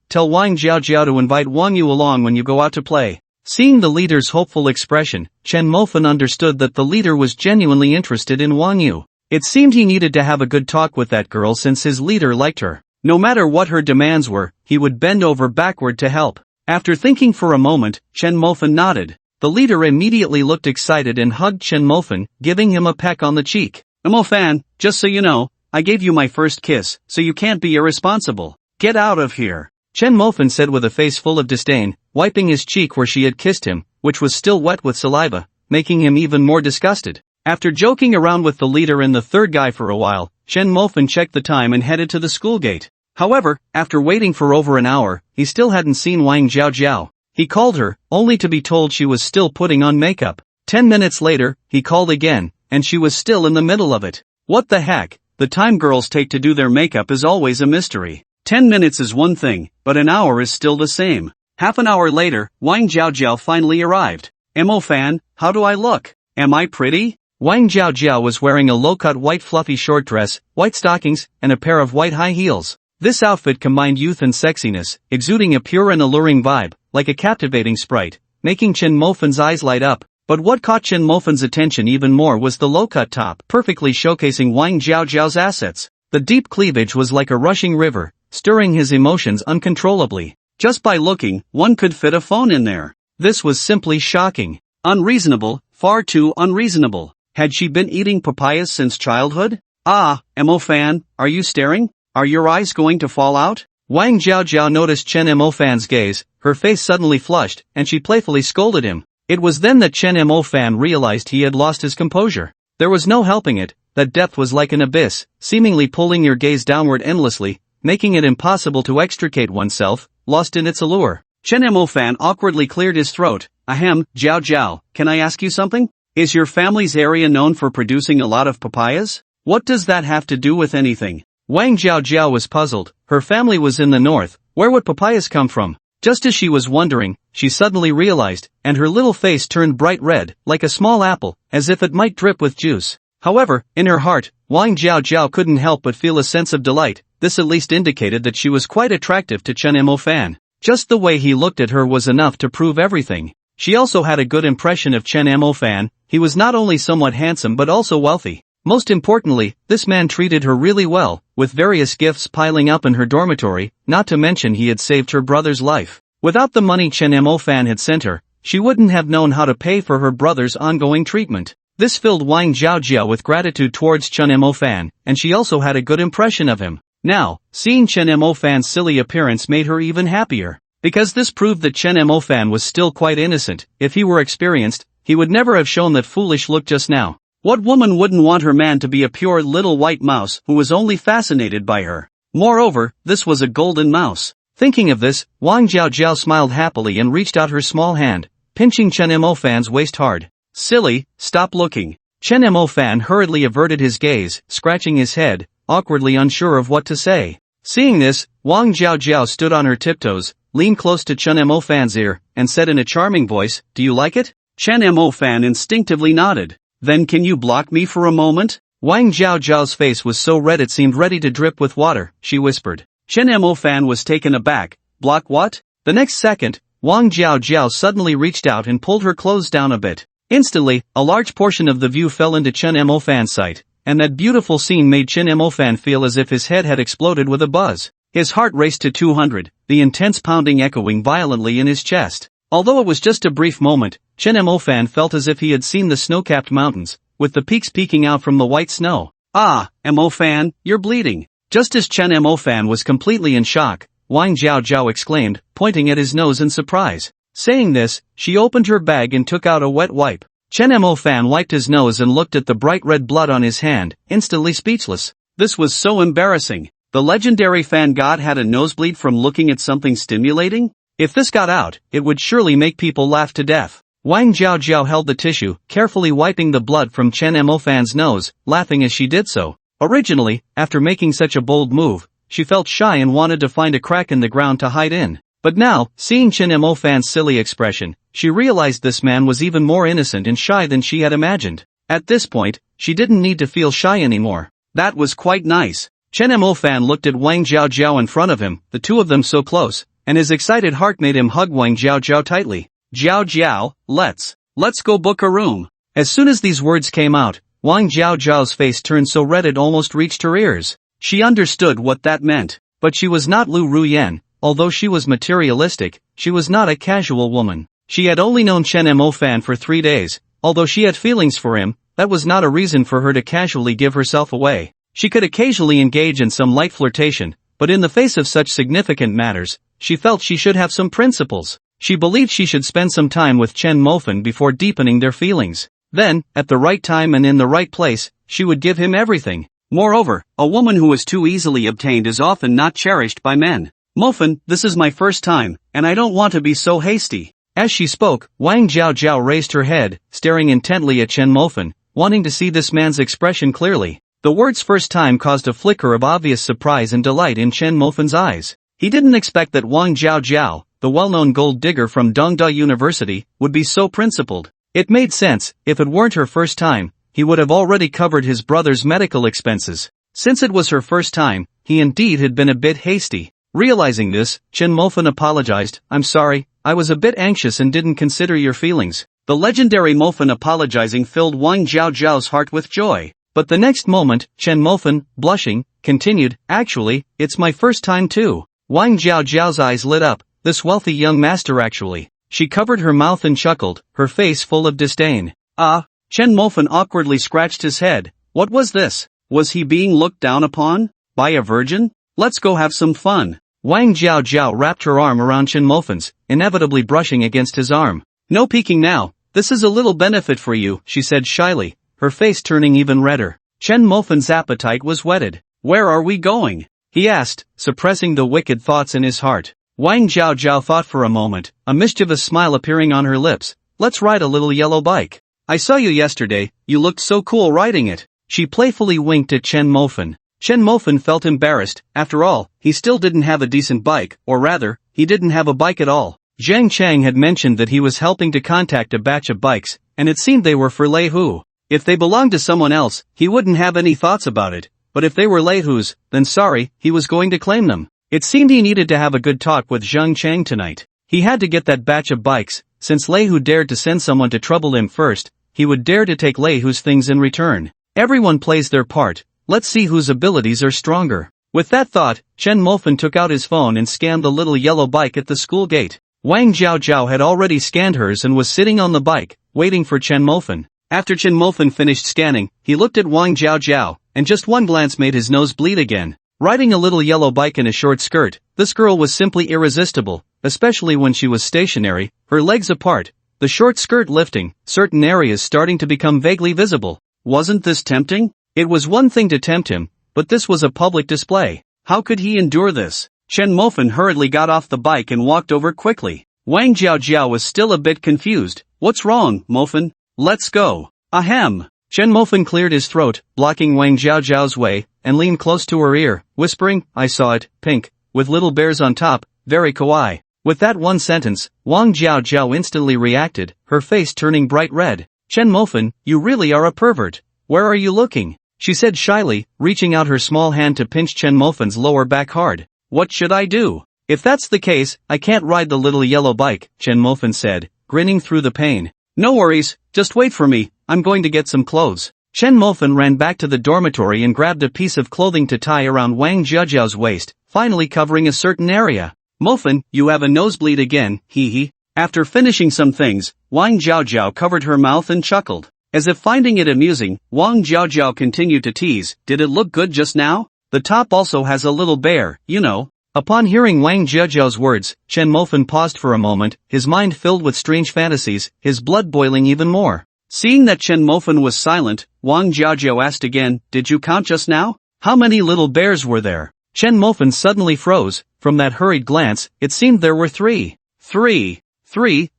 tell Wang Jiao to invite Wang Yu along when you go out to play. Seeing the leader's hopeful expression, Chen Mofan understood that the leader was genuinely interested in Wang Yu. It seemed he needed to have a good talk with that girl since his leader liked her. No matter what her demands were, he would bend over backward to help. After thinking for a moment, Chen Mofan nodded. The leader immediately looked excited and hugged Chen Mofan, giving him a peck on the cheek. Mo Fan, just so you know, I gave you my first kiss, so you can't be irresponsible. Get out of here. Chen Mofan said with a face full of disdain, wiping his cheek where she had kissed him, which was still wet with saliva, making him even more disgusted. After joking around with the leader and the third guy for a while, Chen Mofan checked the time and headed to the school gate. However, after waiting for over an hour, he still hadn't seen Wang Jiao. He called her, only to be told she was still putting on makeup. 10 minutes later, he called again, and she was still in the middle of it. What the heck? The time girls take to do their makeup is always a mystery. 10 minutes is one thing, but an hour is still the same. Half an hour later, Wang Jiao finally arrived. Mo Fan, how do I look? Am I pretty? Wang Jiao was wearing a low-cut white fluffy short dress, white stockings, and a pair of white high heels. This outfit combined youth and sexiness, exuding a pure and alluring vibe, like a captivating sprite, making Chen Mofan's eyes light up. But what caught Chen Mofan's attention even more was the low-cut top, perfectly showcasing Wang Jiao's assets. The deep cleavage was like a rushing river, stirring his emotions uncontrollably. Just by looking, one could fit a phone in there. This was simply shocking. Unreasonable, far too unreasonable. Had she been eating papayas since childhood? Mo Fan, are you staring? Are your eyes going to fall out? Wang Jiao noticed Chen Mo Fan's gaze, her face suddenly flushed, and she playfully scolded him. It was then that Chen Mo Fan realized he had lost his composure. There was no helping it, that depth was like an abyss, seemingly pulling your gaze downward endlessly, making it impossible to extricate oneself, lost in its allure. Chen Mo Fan awkwardly cleared his throat. Ahem, Jiao, can I ask you something? Is your family's area known for producing a lot of papayas? What does that have to do with anything? Wang Jiao was puzzled. Her family was in the north. Where would papayas come from? Just as she was wondering, she suddenly realized, and her little face turned bright red, like a small apple, as if it might drip with juice. However, in her heart, Wang Jiao couldn't help but feel a sense of delight. This at least indicated that she was quite attractive to Chen Mo Fan. Just the way he looked at her was enough to prove everything. She also had a good impression of Chen Mo Fan. He was not only somewhat handsome but also wealthy. Most importantly, this man treated her really well, with various gifts piling up in her dormitory, not to mention he had saved her brother's life. Without the money Chen Mo Fan had sent her, she wouldn't have known how to pay for her brother's ongoing treatment. This filled Wang Jiaojiao with gratitude towards Chen Mo Fan, and she also had a good impression of him. Now, seeing Chen Mo Fan's silly appearance made her even happier. Because this proved that Chen Mo Fan was still quite innocent. If he were experienced, he would never have shown that foolish look just now. What woman wouldn't want her man to be a pure little white mouse who was only fascinated by her? Moreover, this was a golden mouse. Thinking of this, Wang Jiaojiao smiled happily and reached out her small hand, pinching Chen Mo Fan's waist hard. Silly, stop looking. Chen Mo Fan hurriedly averted his gaze, scratching his head, awkwardly unsure of what to say. Seeing this, Wang Jiaojiao stood on her tiptoes, leaned close to Chen Mo Fan's ear, and said in a charming voice, "Do you like it?" Chen Mo Fan instinctively nodded. "Then can you block me for a moment?" Wang Jiaojiao's face was so red it seemed ready to drip with water, she whispered. Chen Mo Fan was taken aback. "Block what?" The next second, Wang Jiaojiao suddenly reached out and pulled her clothes down a bit. Instantly, a large portion of the view fell into Chen Mo Fan's sight, and that beautiful scene made Chen Mo Fan feel as if his head had exploded with a buzz. His heart raced to 200, the intense pounding echoing violently in his chest. Although it was just a brief moment, Chen Mo Fan felt as if he had seen the snow-capped mountains, with the peaks peeking out from the white snow. "Ah, Mo Fan, you're bleeding." Just as Chen Mo Fan was completely in shock, Wang Jiaojiao exclaimed, pointing at his nose in surprise. Saying this, she opened her bag and took out a wet wipe. Chen Mo Fan wiped his nose and looked at the bright red blood on his hand, instantly speechless. This was so embarrassing. The legendary fan god had a nosebleed from looking at something stimulating? If this got out, it would surely make people laugh to death. Wang Jiaojiao held the tissue, carefully wiping the blood from Chen Mo Fan's nose, laughing as she did so. Originally, after making such a bold move, she felt shy and wanted to find a crack in the ground to hide in. But now, seeing Chen Mo Fan's silly expression, she realized this man was even more innocent and shy than she had imagined. At this point, she didn't need to feel shy anymore. That was quite nice. Chen Mo Fan looked at Wang Jiaojiao in front of him, the two of them so close, and his excited heart made him hug Wang Jiaojiao tightly. "Jiaojiao, let's go book a room." As soon as these words came out, Wang Jiaojiao's face turned so red it almost reached her ears. She understood what that meant, but she was not Lu Ruyan. Although she was materialistic, she was not a casual woman. She had only known Chen Mo Fan for 3 days. Although she had feelings for him, that was not a reason for her to casually give herself away. She could occasionally engage in some light flirtation, but in the face of such significant matters, she felt she should have some principles. She believed she should spend some time with Chen Mo Fan before deepening their feelings. Then, at the right time and in the right place, she would give him everything. Moreover, a woman who is too easily obtained is often not cherished by men. "Mo Fan, this is my first time, and I don't want to be so hasty." As she spoke, Wang Jiaojiao raised her head, staring intently at Chen Mo Fan, wanting to see this man's expression clearly. The words "first time" caused a flicker of obvious surprise and delight in Chen Mo Fan's eyes. He didn't expect that Wang Jiaojiao, the well-known gold digger from Dongda University, would be so principled. It made sense. If it weren't her first time, he would have already covered his brother's medical expenses. Since it was her first time, he indeed had been a bit hasty. Realizing this, Chen Mo Fan apologized. "I'm sorry, I was a bit anxious and didn't consider your feelings." The legendary Mo Fan apologizing filled Wang Jiaojiao's heart with joy. But the next moment, Chen Mo Fan, blushing, continued, "Actually, it's my first time too." Wang Jiaojiao's eyes lit up. This wealthy young master actually. She covered her mouth and chuckled, her face full of disdain. "Ah." Chen Mo Fan awkwardly scratched his head. What was this? Was he being looked down upon? By a virgin? Let's go have some fun. Wang Jiaojiao wrapped her arm around Chen Mo Fan's, inevitably brushing against his arm. "No peeking now. This is a little benefit for you," she said shyly, her face turning even redder. Chen Mo Fan's appetite was whetted. "Where are we going?" he asked, suppressing the wicked thoughts in his heart. Wang Jiaojiao thought for a moment, a mischievous smile appearing on her lips. "Let's ride a little yellow bike. I saw you yesterday, you looked so cool riding it." She playfully winked at Chen Mo Fan. Chen Mo Fan felt embarrassed. After all, he still didn't have a decent bike, or rather, he didn't have a bike at all. Zhang Chang had mentioned that he was helping to contact a batch of bikes, and it seemed they were for Lei Hu. If they belonged to someone else, he wouldn't have any thoughts about it, but if they were Lei Hu's, then sorry, he was going to claim them. It seemed he needed to have a good talk with Zhang Chang tonight. He had to get that batch of bikes. Since Lei Hu dared to send someone to trouble him first, he would dare to take Lei Hu's things in return. Everyone plays their part. Let's see whose abilities are stronger. With that thought, Chen Mo Fan took out his phone and scanned the little yellow bike at the school gate. Wang Jiaojiao had already scanned hers and was sitting on the bike, waiting for Chen Mofan. After Chen Mofan finished scanning, he looked at Wang Jiaojiao, and just one glance made his nose bleed again. Riding a little yellow bike in a short skirt, this girl was simply irresistible, especially when she was stationary, her legs apart, the short skirt lifting, certain areas starting to become vaguely visible. Wasn't this tempting? It was one thing to tempt him, but this was a public display. How could he endure this? Chen Mofan hurriedly got off the bike and walked over quickly. Wang Jiaojiao was still a bit confused. What's wrong, Mofan? Let's go. Ahem. Chen Mofan cleared his throat, blocking Wang Jiaojiao's way, and leaned close to her ear, whispering, I saw it, pink, with little bears on top, very kawaii. With that one sentence, Wang Jiaojiao instantly reacted, her face turning bright red. Chen Mofan, you really are a pervert. Where are you looking? She said shyly, reaching out her small hand to pinch Chen Mofan's lower back hard. What should I do? If that's the case, I can't ride the little yellow bike, Chen Mofan said, grinning through the pain. No worries, just wait for me, I'm going to get some clothes. Chen Mofan ran back to the dormitory and grabbed a piece of clothing to tie around Wang Jiaojiao's waist, finally covering a certain area. Mofan, you have a nosebleed again, hee hee. After finishing some things, Wang Jiaojiao covered her mouth and chuckled. As if finding it amusing, Wang Jiaojiao continued to tease, did it look good just now? The top also has a little bear, you know. Upon hearing Wang Jiaojiao's words, Chen Mofan paused for a moment, his mind filled with strange fantasies, his blood boiling even more. Seeing that Chen Mofan was silent, Wang Jiaojiao asked again, did you count just now? How many little bears were there? Chen Mofan suddenly froze. From that hurried glance, it seemed there were three. Three,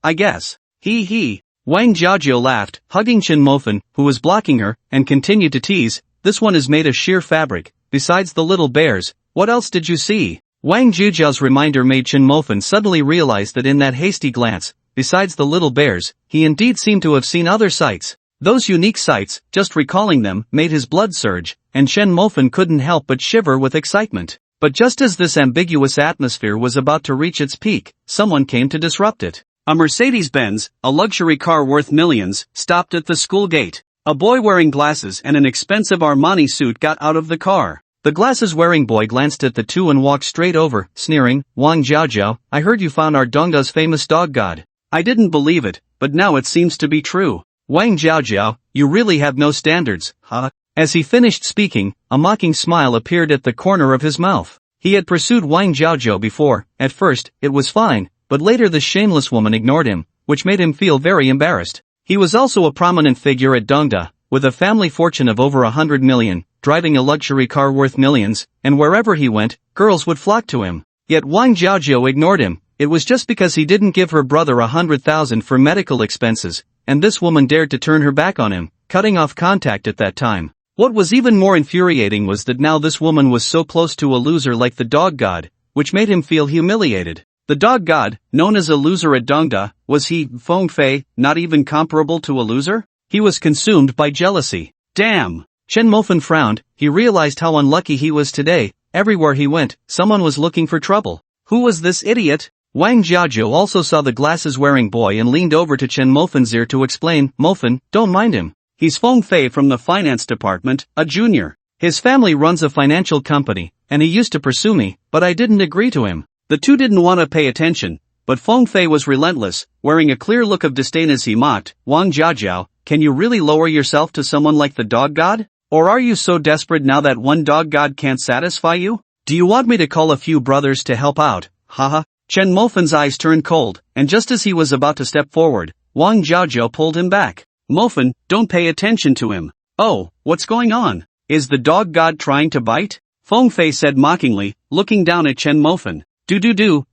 I guess. Hee hee. Wang Jiaojiao laughed, hugging Chen Mofan, who was blocking her, and continued to tease, this one is made of sheer fabric. Besides the little bears, what else did you see? Wang Jiaojiao's reminder made Chen Mofan suddenly realize that in that hasty glance, besides the little bears, he indeed seemed to have seen other sights. Those unique sights, just recalling them, made his blood surge, and Chen Mofan couldn't help but shiver with excitement. But just as this ambiguous atmosphere was about to reach its peak, someone came to disrupt it. A Mercedes-Benz, a luxury car worth millions, stopped at the school gate. A boy wearing glasses and an expensive Armani suit got out of the car. The glasses-wearing boy glanced at the two and walked straight over, sneering, Wang Jiaojiao, I heard you found our Dongda's famous dog god. I didn't believe it, but now it seems to be true. Wang Jiaojiao, you really have no standards, huh? As he finished speaking, a mocking smile appeared at the corner of his mouth. He had pursued Wang Jiaojiao before. At first, it was fine, but later the shameless woman ignored him, which made him feel very embarrassed. He was also a prominent figure at Dongda, with a family fortune of over 100 million, driving a luxury car worth millions, and wherever he went, girls would flock to him. Yet Wang Jiaojiao ignored him. It was just because he didn't give her brother 100,000 for medical expenses, and this woman dared to turn her back on him, cutting off contact at that time. What was even more infuriating was that now this woman was so close to a loser like the dog god, which made him feel humiliated. The dog god, known as a loser at Dongda, was he, Feng Fei, not even comparable to a loser? He was consumed by jealousy. Damn! Chen Mofan frowned, he realized how unlucky he was today. Everywhere he went, someone was looking for trouble. Who was this idiot? Wang Jiaojiao also saw the glasses-wearing boy and leaned over to Chen Mofan's ear to explain, Mofan, don't mind him. He's Feng Fei from the finance department, a junior. His family runs a financial company, and he used to pursue me, but I didn't agree to him. The two didn't want to pay attention, but Feng Fei was relentless, wearing a clear look of disdain as he mocked, Wang Jiaojiao, can you really lower yourself to someone like the dog god? Or are you so desperate now that one dog god can't satisfy you? Do you want me to call a few brothers to help out? Haha. Chen Mofan's eyes turned cold, and just as he was about to step forward, Wang Jiaojiao pulled him back. Mofan, don't pay attention to him. Oh, what's going on? Is the dog god trying to bite? Feng Fei said mockingly, looking down at Chen Mofan.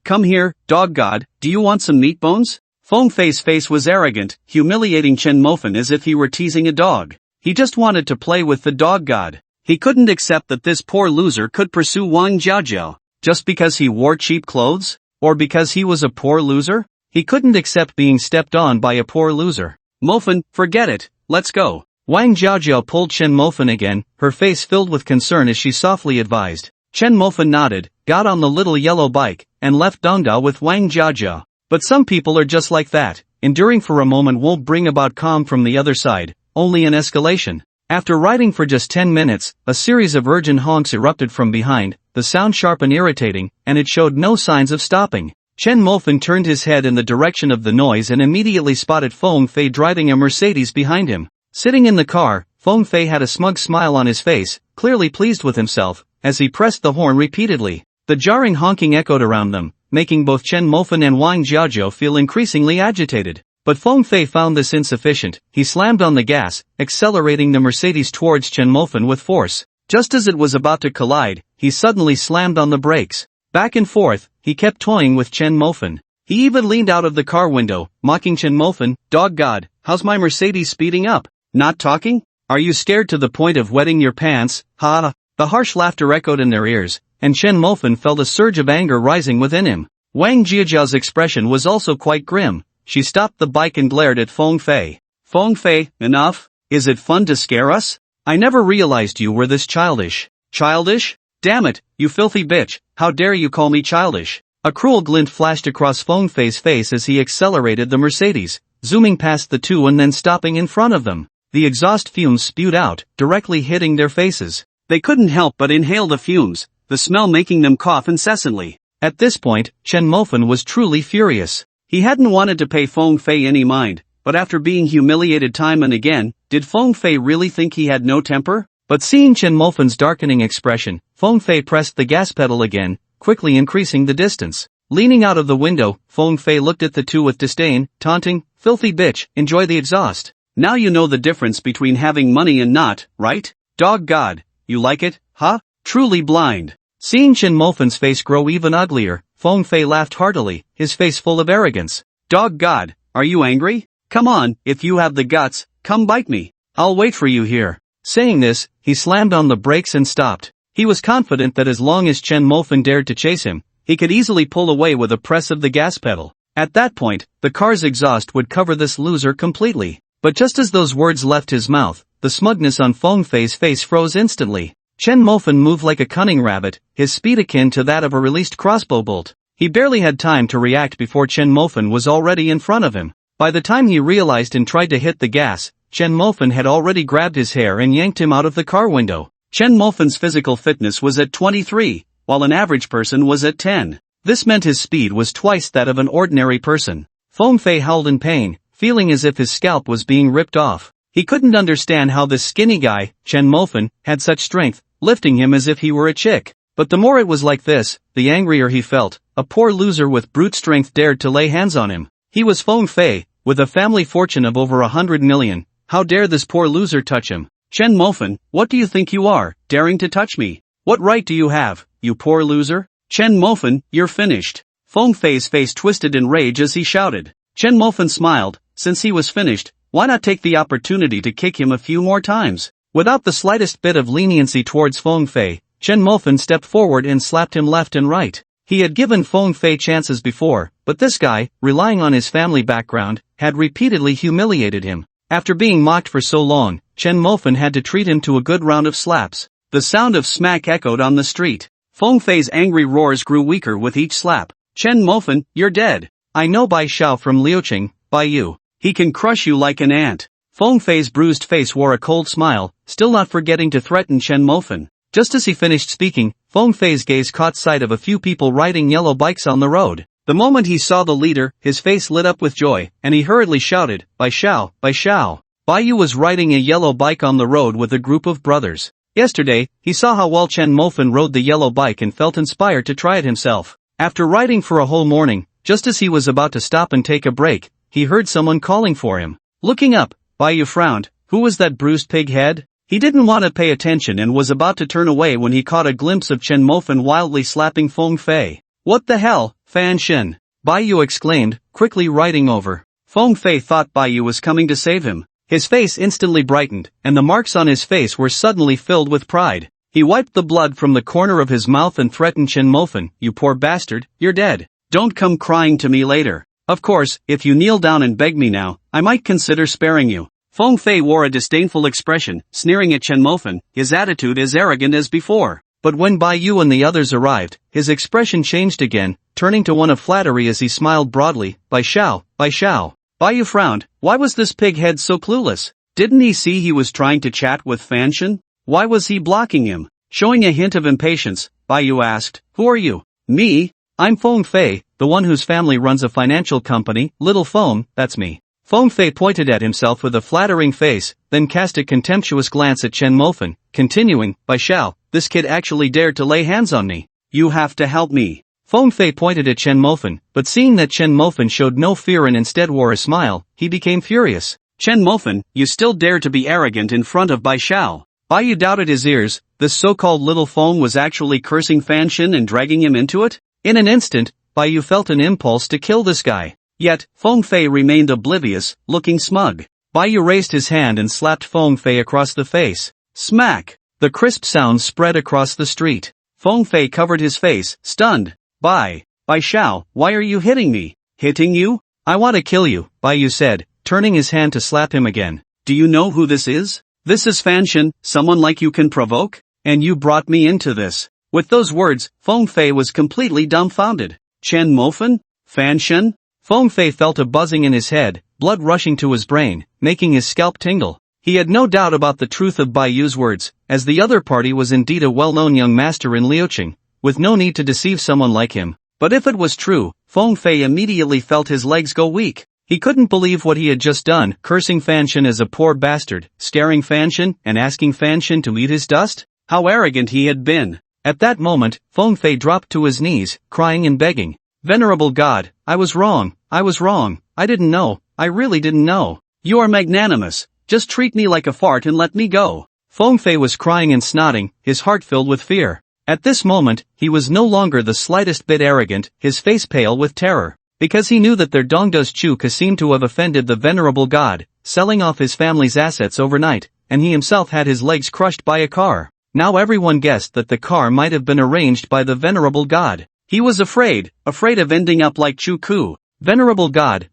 Come here, dog god, do you want some meat bones? Feng Fei's face was arrogant, humiliating Chen Mofan as if he were teasing a dog. He just wanted to play with the dog god. He couldn't accept that this poor loser could pursue Wang Jiaojiao, just because he wore cheap clothes? Or because he was a poor loser? He couldn't accept being stepped on by a poor loser. Mofan, forget it, let's go. Wang Jiaojiao pulled Chen Mofan again, her face filled with concern as she softly advised. Chen Mofan nodded, got on the little yellow bike, and left Dongda with Wang Jiaojiao. But some people are just like that. Enduring for a moment won't bring about calm from the other side, only an escalation. After riding for just 10 minutes, a series of urgent honks erupted from behind, the sound sharp and irritating, and it showed no signs of stopping. Chen Mofan turned his head in the direction of the noise and immediately spotted Feng Fei driving a Mercedes behind him. Sitting in the car, Feng Fei had a smug smile on his face, clearly pleased with himself, as he pressed the horn repeatedly. The jarring honking echoed around them, making both Chen Mofan and Wang Jiaozhou feel increasingly agitated. But Feng Fei found this insufficient. He slammed on the gas, accelerating the Mercedes towards Chen Mofan with force. Just as it was about to collide, he suddenly slammed on the brakes. Back and forth, he kept toying with Chen Mofan. He even leaned out of the car window, mocking Chen Mofan. "Dog God, how's my Mercedes speeding up? Not talking? Are you scared to the point of wetting your pants, ha?" The harsh laughter echoed in their ears, and Chen Mofan felt a surge of anger rising within him. Wang Jiaozhou's expression was also quite grim. She stopped the bike and glared at Feng Fei. "Feng Fei, enough? Is it fun to scare us? I never realized you were this childish." "Childish? Damn it, you filthy bitch, how dare you call me childish?" A cruel glint flashed across Feng Fei's face as he accelerated the Mercedes, zooming past the two and then stopping in front of them. The exhaust fumes spewed out, directly hitting their faces. They couldn't help but inhale the fumes, the smell making them cough incessantly. At this point, Chen Mofan was truly furious. He hadn't wanted to pay Feng Fei any mind, but after being humiliated time and again, did Feng Fei really think he had no temper? But seeing Chen Mofan's darkening expression, Feng Fei pressed the gas pedal again, quickly increasing the distance. Leaning out of the window, Feng Fei looked at the two with disdain, taunting, "Filthy bitch, enjoy the exhaust. Now you know the difference between having money and not, right? Dog God, you like it, huh? Truly blind." Seeing Chen Mofan's face grow even uglier, Feng Fei laughed heartily, his face full of arrogance. "Dog God, are you angry? Come on, if you have the guts, come bite me. I'll wait for you here." Saying this, he slammed on the brakes and stopped. He was confident that as long as Chen Mofan dared to chase him, he could easily pull away with a press of the gas pedal. At that point, the car's exhaust would cover this loser completely. But just as those words left his mouth, the smugness on Feng Fei's face froze instantly. Chen Mofan moved like a cunning rabbit, his speed akin to that of a released crossbow bolt. He barely had time to react before Chen Mofan was already in front of him. By the time he realized and tried to hit the gas, Chen Mofan had already grabbed his hair and yanked him out of the car window. Chen Mofan's physical fitness was at 23, while an average person was at 10. This meant his speed was twice that of an ordinary person. Feng Fei howled in pain, feeling as if his scalp was being ripped off. He couldn't understand how this skinny guy, Chen Mofan, had such strength, lifting him as if he were a chick. But the more it was like this, the angrier he felt. A poor loser with brute strength dared to lay hands on him. He was Feng Fei, with a family fortune of over 100 million. How dare this poor loser touch him? "Chen Mofan, what do you think you are, daring to touch me? What right do you have, you poor loser? Chen Mofan, you're finished." Feng Fei's face twisted in rage as he shouted. Chen Mofan smiled. Since he was finished, why not take the opportunity to kick him a few more times? Without the slightest bit of leniency towards Feng Fei, Chen Mofan stepped forward and slapped him left and right. He had given Feng Fei chances before, but this guy, relying on his family background, had repeatedly humiliated him. After being mocked for so long, Chen Mofan had to treat him to a good round of slaps. The sound of smack echoed on the street. Feng Fei's angry roars grew weaker with each slap. "Chen Mofan, you're dead. I know Bai Xiao from Liuqing, Bai Yu. He can crush you like an ant." Feng Fei's bruised face wore a cold smile, still not forgetting to threaten Chen Mofan. Just as he finished speaking, Feng Fei's gaze caught sight of a few people riding yellow bikes on the road. The moment he saw the leader, his face lit up with joy, and he hurriedly shouted, "Bai Xiao, Bai Xiao." Bai Yu was riding a yellow bike on the road with a group of brothers. Yesterday, he saw how well Chen Mofan rode the yellow bike and felt inspired to try it himself. After riding for a whole morning, just as he was about to stop and take a break, he heard someone calling for him. Looking up, Bai Yu frowned. Who was that bruised pig head? He didn't want to pay attention and was about to turn away when he caught a glimpse of Chen Mofan wildly slapping Feng Fei. "What the hell, Fan Shen?" Bai Yu exclaimed, quickly riding over. Feng Fei thought Bai Yu was coming to save him. His face instantly brightened, and the marks on his face were suddenly filled with pride. He wiped the blood from the corner of his mouth and threatened Chen Mofan, "You poor bastard, you're dead. Don't come crying to me later. Of course, if you kneel down and beg me now, I might consider sparing you." Feng Fei wore a disdainful expression, sneering at Chen Mofan, his attitude as arrogant as before. But when Bai Yu and the others arrived, his expression changed again, turning to one of flattery as he smiled broadly. "Bai Xiao, Bai Xiao." Bai Yu frowned. Why was this pig head so clueless? Didn't he see he was trying to chat with Fan Shen? Why was he blocking him? Showing a hint of impatience, Bai Yu asked, "Who are you?" "Me? I'm Feng Fei, the one whose family runs a financial company. Little Feng, that's me. Feng Fei pointed at himself with a flattering face, then cast a contemptuous glance at Chen Mofen, continuing, by Xiao, this kid actually dared to lay hands on me. You have to help me. Feng Fei pointed at Chen Mofen, but seeing that Chen Mofen showed no fear and instead wore a smile, he became furious. Chen Mofen, you still dare to be arrogant in front of Bai Xiao. Bai Yu doubted his ears. This so-called little Feng was actually cursing Fan Shin and dragging him into it? In an instant, Bai Yu felt an impulse to kill this guy. Yet, Feng Fei remained oblivious, looking smug. Bai Yu raised his hand and slapped Feng Fei across the face. Smack! The crisp sound spread across the street. Feng Fei covered his face, stunned. Bai Xiao, why are you hitting me? Hitting you? I want to kill you, Bai Yu said, turning his hand to slap him again. Do you know who this is? This is Fan Shin, someone like you can provoke? And you brought me into this. With those words, Feng Fei was completely dumbfounded. Chen Mofen? Fan Shin? Feng Fei felt a buzzing in his head, blood rushing to his brain, making his scalp tingle. He had no doubt about the truth of Bai Yu's words, as the other party was indeed a well-known young master in Liuqing, with no need to deceive someone like him. But if it was true, Feng Fei immediately felt his legs go weak. He couldn't believe what he had just done, cursing Fan Shin as a poor bastard, scaring Fan Shin, and asking Fan Shin to eat his dust? How arrogant he had been. At that moment, Feng Fei dropped to his knees, crying and begging. Venerable God, I was wrong, I didn't know, I really didn't know. You are magnanimous, just treat me like a fart and let me go. Feng Fei was crying and snotting, his heart filled with fear. At this moment, he was no longer the slightest bit arrogant, his face pale with terror. Because he knew that their Dongdos Chuka seemed to have offended the venerable God, selling off his family's assets overnight, and he himself had his legs crushed by a car. Now everyone guessed that the car might have been arranged by the venerable God. He was afraid of ending up like Chu Ku. Venerable God,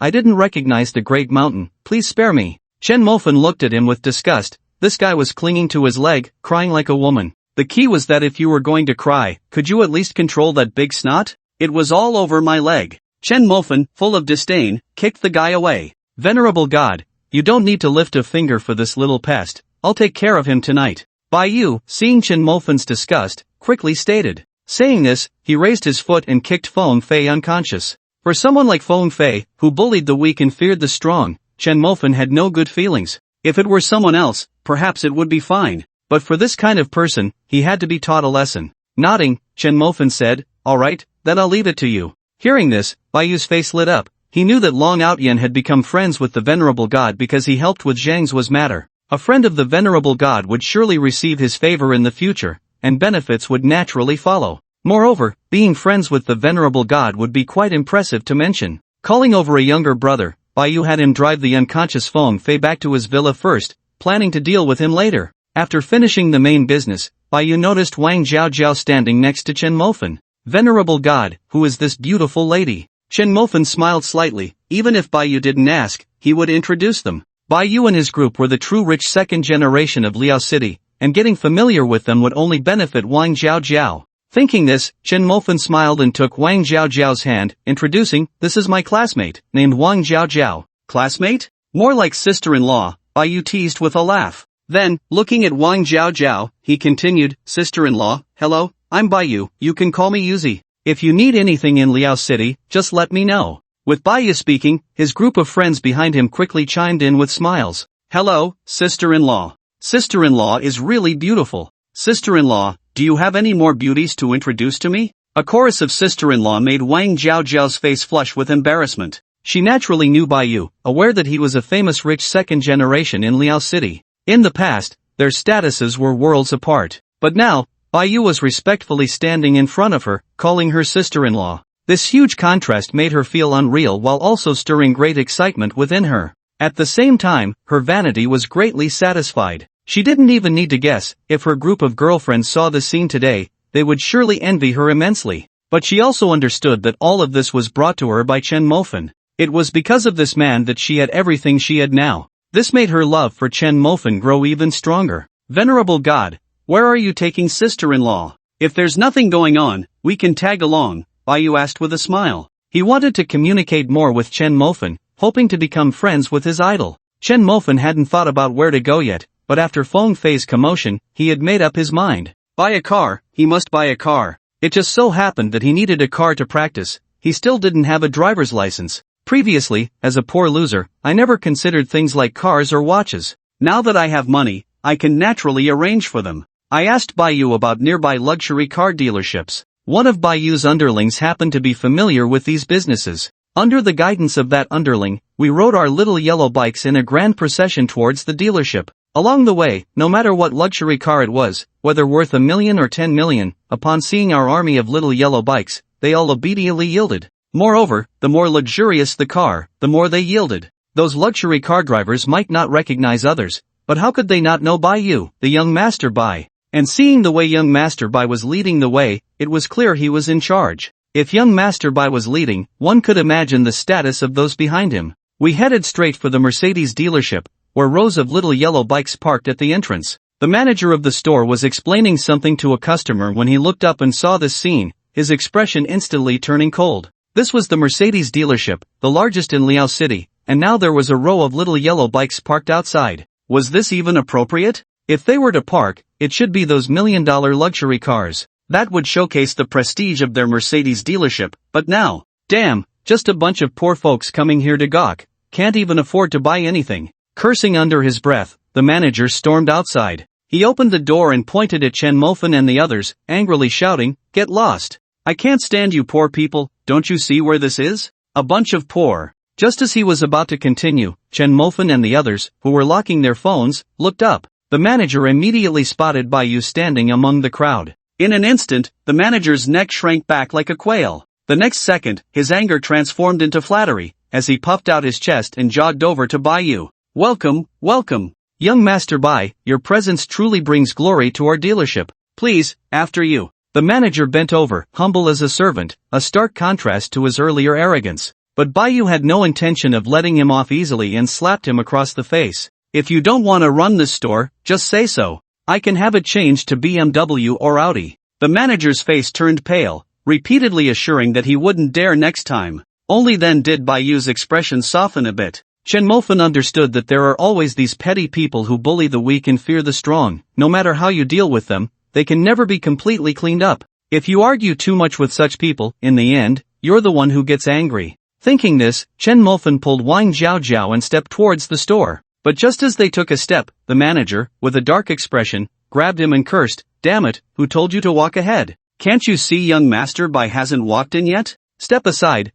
I didn't recognize the great mountain, please spare me. Chen Mofen looked at him with disgust. This guy was clinging to his leg, crying like a woman. The key was that if you were going to cry, could you at least control that big snot? It was all over my leg. Chen Mofen, full of disdain, kicked the guy away. Venerable God, you don't need to lift a finger for this little pest. I'll take care of him tonight. Bai Yu, seeing Chen Mofen's disgust, quickly stated. Saying this, he raised his foot and kicked Feng Fei unconscious. For someone like Feng Fei, who bullied the weak and feared the strong, Chen Mofen had no good feelings. If it were someone else, perhaps it would be fine. But for this kind of person, he had to be taught a lesson. Nodding, Chen Mofen said, all right, then I'll leave it to you. Hearing this, Bai Yu's face lit up. He knew that Long Outyen had become friends with the venerable God because he helped with Zhang's was matter. A friend of the venerable God would surely receive his favor in the future, and benefits would naturally follow. Moreover, being friends with the venerable God would be quite impressive to mention. Calling over a younger brother, Bai Yu had him drive the unconscious Feng Fei back to his villa first, planning to deal with him later. After finishing the main business, Bai Yu noticed Wang Zhaojiao standing next to Chen Mofen. Venerable God, who is this beautiful lady? Chen Mofen smiled slightly. Even if Bai Yu didn't ask, he would introduce them. Bai Yu and his group were the true rich second generation of Liao City, and getting familiar with them would only benefit Wang Zhaojiao. Thinking this, Chen Mofen smiled and took Wang Zhaojiao's hand, introducing, this is my classmate, named Wang Zhaojiao. Classmate? More like sister-in-law, Bai Yu teased with a laugh. Then, looking at Wang Zhaojiao, he continued, sister-in-law, hello, I'm Bai Yu, you can call me Yuzi. If you need anything in Liao City, just let me know. With Bai Yu speaking, his group of friends behind him quickly chimed in with smiles. Hello, sister-in-law. Sister-in-law is really beautiful. Sister-in-law, do you have any more beauties to introduce to me? A chorus of sister-in-law made Wang Zhaojiao's face flush with embarrassment. She naturally knew Bai Yu, aware that he was a famous rich second generation in Liao City. In the past, their statuses were worlds apart. But now, Bai Yu was respectfully standing in front of her, calling her sister-in-law. This huge contrast made her feel unreal while also stirring great excitement within her. At the same time, her vanity was greatly satisfied. She didn't even need to guess. If her group of girlfriends saw the scene today, they would surely envy her immensely. But she also understood that all of this was brought to her by Chen Mofen. It was because of this man that she had everything she had now. This made her love for Chen Mofen grow even stronger. Venerable God, where are you taking sister-in-law? If there's nothing going on, we can tag along, Bai Yu asked with a smile. He wanted to communicate more with Chen Mofen, hoping to become friends with his idol. Chen Mofen hadn't thought about where to go yet, but after Feng Fei's commotion, he had made up his mind. Buy a car, he must buy a car. It just so happened that he needed a car to practice. He still didn't have a driver's license. Previously, as a poor loser, I never considered things like cars or watches. Now that I have money, I can naturally arrange for them. I asked Baiyu about nearby luxury car dealerships. One of Baiyu's underlings happened to be familiar with these businesses. Under the guidance of that underling, we rode our little yellow bikes in a grand procession towards the dealership. Along the way, no matter what luxury car it was, whether worth $1 million or $10 million, upon seeing our army of little yellow bikes, they all obediently yielded. Moreover, the more luxurious the car, the more they yielded. Those luxury car drivers might not recognize others, but how could they not know Baiyu, the young Master Bai? And seeing the way young Master Bai was leading the way, it was clear he was in charge. If young Master Bai was leading, one could imagine the status of those behind him. We headed straight for the Mercedes dealership, where rows of little yellow bikes parked at the entrance. The manager of the store was explaining something to a customer when he looked up and saw this scene, his expression instantly turning cold. This was the Mercedes dealership, the largest in Liao City, and now there was a row of little yellow bikes parked outside. Was this even appropriate? If they were to park, it should be those million-dollar luxury cars. That would showcase the prestige of their Mercedes dealership, but now, damn, just a bunch of poor folks coming here to gawk, can't even afford to buy anything. Cursing under his breath, the manager stormed outside. He opened the door and pointed at Chen Mofan and the others, angrily shouting, "Get lost! I can't stand you poor people, don't you see where this is? A bunch of poor." Just as he was about to continue, Chen Mofan and the others, who were locking their phones, looked up. The manager immediately spotted Baiyu standing among the crowd. In an instant, the manager's neck shrank back like a quail. The next second, his anger transformed into flattery, as he puffed out his chest and jogged over to Baiyu. "Welcome, welcome. Young Master Bai, your presence truly brings glory to our dealership. Please, after you." The manager bent over, humble as a servant, a stark contrast to his earlier arrogance. But Baiyu had no intention of letting him off easily and slapped him across the face. "If you don't want to run this store, just say so. I can have it changed to BMW or Audi." The manager's face turned pale, repeatedly assuring that he wouldn't dare next time. Only then did Baiyu's expression soften a bit. Chen Mofan understood that there are always these petty people who bully the weak and fear the strong. No matter how you deal with them, they can never be completely cleaned up. If you argue too much with such people, in the end, you're the one who gets angry. Thinking this, Chen Mofan pulled Wang Zhaozhao and stepped towards the store. But just as they took a step, the manager, with a dark expression, grabbed him and cursed, "Damn it, who told you to walk ahead? Can't you see young Master Bai hasn't walked in yet? Step aside,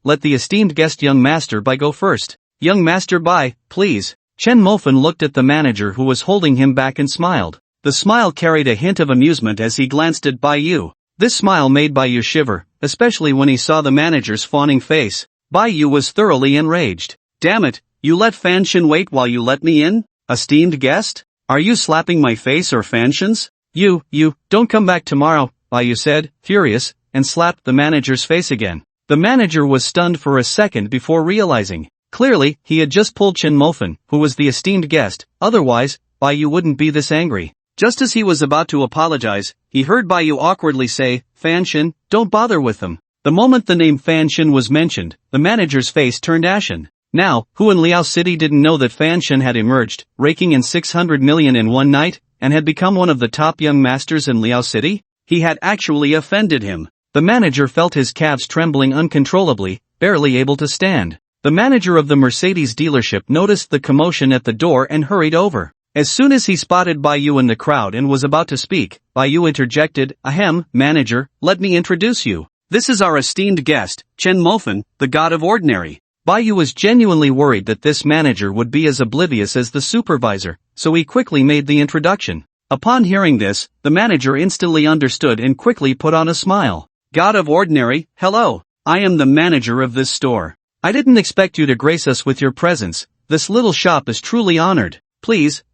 let the esteemed guest young Master Bai go first. Young Master Bai, please." Chen Mofan looked at the manager who was holding him back and smiled. The smile carried a hint of amusement as he glanced at Baiyu. This smile made Baiyu shiver, especially when he saw the manager's fawning face. Baiyu was thoroughly enraged. "Damn it, you let Fanshin wait while you let me in? Esteemed guest? Are you slapping my face or Fanshin's? You, don't come back tomorrow," Baiyu said, furious, and slapped the manager's face again. The manager was stunned for a second before realizing. Clearly, he had just pulled Chen Mofan, who was the esteemed guest, otherwise, Baiyu wouldn't be this angry. Just as he was about to apologize, he heard Baiyu awkwardly say, "Fanshin, don't bother with them." The moment the name Fanshin was mentioned, the manager's face turned ashen. Now, who in Liao City didn't know that Fanshin had emerged, raking in 600 million in one night, and had become one of the top young masters in Liao City? He had actually offended him. The manager felt his calves trembling uncontrollably, barely able to stand. The manager of the Mercedes dealership noticed the commotion at the door and hurried over. As soon as he spotted Baiyu in the crowd and was about to speak, Baiyu interjected, "Ahem, manager, let me introduce you. This is our esteemed guest, Chen Mofan, the god of ordinary." Baiyu was genuinely worried that this manager would be as oblivious as the supervisor, so he quickly made the introduction. Upon hearing this, the manager instantly understood and quickly put on a smile. "God of ordinary, hello. I am the manager of this store. I didn't expect you to grace us with your presence. This little shop is truly honored. Please.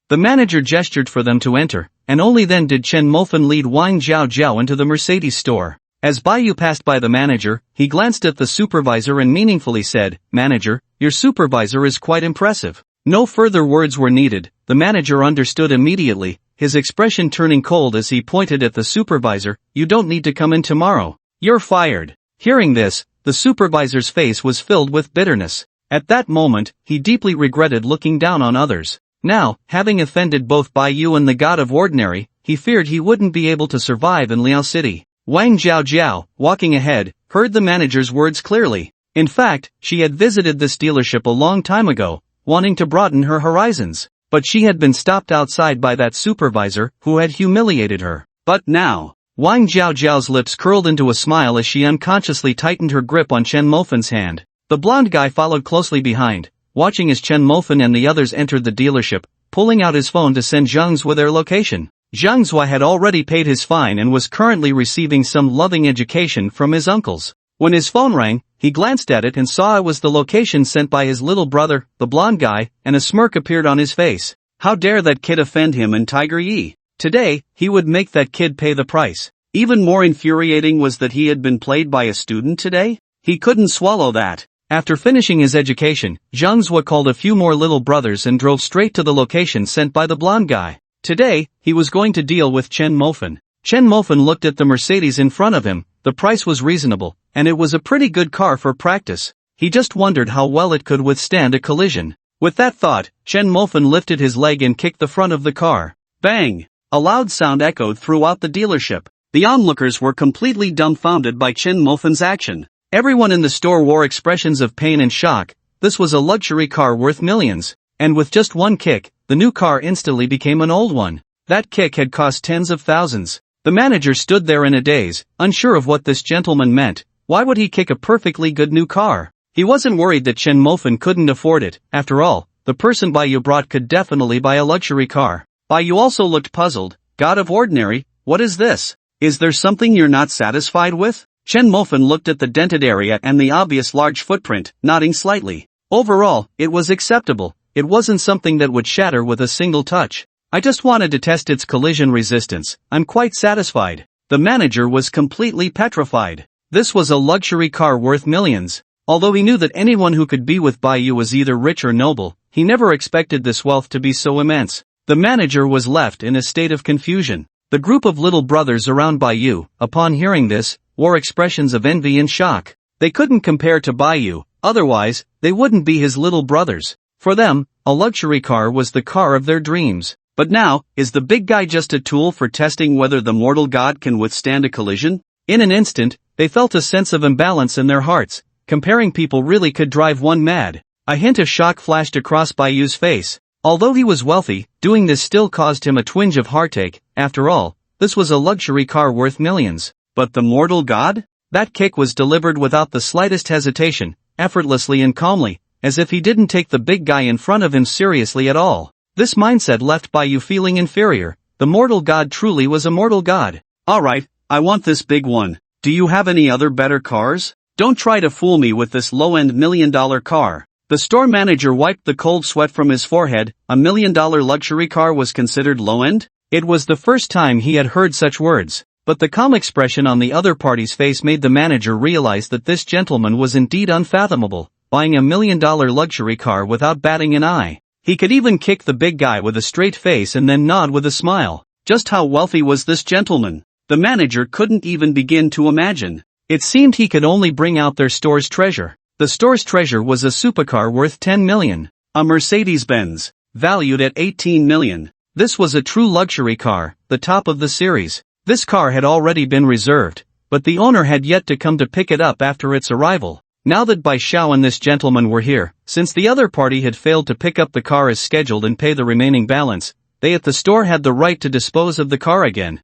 The manager gestured for them to enter, and only then did Chen Mofan lead Wang Zhaozhao into the Mercedes store. As Baiyu passed by the manager, he glanced at the supervisor and meaningfully said, "Manager, your supervisor is quite impressive." No further words were needed, the manager understood immediately, his expression turning cold as he pointed at the supervisor, "You don't need to come in tomorrow. You're fired." Hearing this, the supervisor's face was filled with bitterness. At that moment, he deeply regretted looking down on others. Now, having offended both Baiyu and the god of ordinary, he feared he wouldn't be able to survive in Liao City. Wang Jiao, walking ahead, heard the manager's words clearly. In fact, she had visited this dealership a long time ago, wanting to broaden her horizons. But she had been stopped outside by that supervisor who had humiliated her. But now, Wang Jiao's lips curled into a smile as she unconsciously tightened her grip on Chen Mofan's hand. The blonde guy followed closely behind, watching as Chen Mofan and the others entered the dealership, pulling out his phone to send Zhang Zhua their location. Zhang Zhua had already paid his fine and was currently receiving some loving education from his uncles. When his phone rang, he glanced at it and saw it was the location sent by his little brother, the blonde guy, and a smirk appeared on his face. How dare that kid offend him and Tiger Yi? Today, he would make that kid pay the price. Even more infuriating was that he had been played by a student today? He couldn't swallow that. After finishing his education, Zhang Zhua called a few more little brothers and drove straight to the location sent by the blonde guy. Today, he was going to deal with Chen Mofan. Chen Mofan looked at the Mercedes in front of him. The price was reasonable, and it was a pretty good car for practice. He just wondered how well it could withstand a collision. With that thought, Chen Mofan lifted his leg and kicked the front of the car. Bang! A loud sound echoed throughout the dealership. The onlookers were completely dumbfounded by Chen Mofan's action. Everyone in the store wore expressions of pain and shock. This was a luxury car worth millions. And with just one kick, the new car instantly became an old one. That kick had cost tens of thousands. The manager stood there in a daze, unsure of what this gentleman meant. Why would he kick a perfectly good new car? He wasn't worried that Chen Mofan couldn't afford it. After all, the person Baiyu brought could definitely buy a luxury car. Baiyu also looked puzzled. God of ordinary, what is this? Is there something you're not satisfied with? Chen Mofan looked at the dented area and the obvious large footprint, nodding slightly. Overall, it was acceptable. It wasn't something that would shatter with a single touch. I just wanted to test its collision resistance. I'm quite satisfied. The manager was completely petrified. This was a luxury car worth millions. Although he knew that anyone who could be with Baiyu was either rich or noble, he never expected this wealth to be so immense. The manager was left in a state of confusion. The group of little brothers around Baiyu, upon hearing this, wore expressions of envy and shock. They couldn't compare to Baiyu, otherwise, they wouldn't be his little brothers. For them, a luxury car was the car of their dreams. But now, is the big guy just a tool for testing whether the mortal god can withstand a collision? In an instant, they felt a sense of imbalance in their hearts. Comparing people really could drive one mad. A hint of shock flashed across Baiyu's face. Although he was wealthy, doing this still caused him a twinge of heartache. After all, this was a luxury car worth millions. But the mortal god? That kick was delivered without the slightest hesitation, effortlessly and calmly, as if he didn't take the big guy in front of him seriously at all. This mindset left Baiyu feeling inferior. The mortal god truly was a mortal god. Alright, I want this big one. Do you have any other better cars? Don't try to fool me with this low-end $1 million car. The store manager wiped the cold sweat from his forehead. A $1 million luxury car was considered low-end? It was the first time he had heard such words. But the calm expression on the other party's face made the manager realize that this gentleman was indeed unfathomable, buying a $1 million luxury car without batting an eye. He could even kick the big guy with a straight face and then nod with a smile. Just how wealthy was this gentleman? The manager couldn't even begin to imagine. It seemed he could only bring out their store's treasure. The store's treasure was a supercar worth 10 million. A Mercedes-Benz, valued at 18 million. This was a true luxury car, the top of the series. This car had already been reserved, but the owner had yet to come to pick it up after its arrival. Now that Bai Xiao and this gentleman were here, since the other party had failed to pick up the car as scheduled and pay the remaining balance, they at the store had the right to dispose of the car again.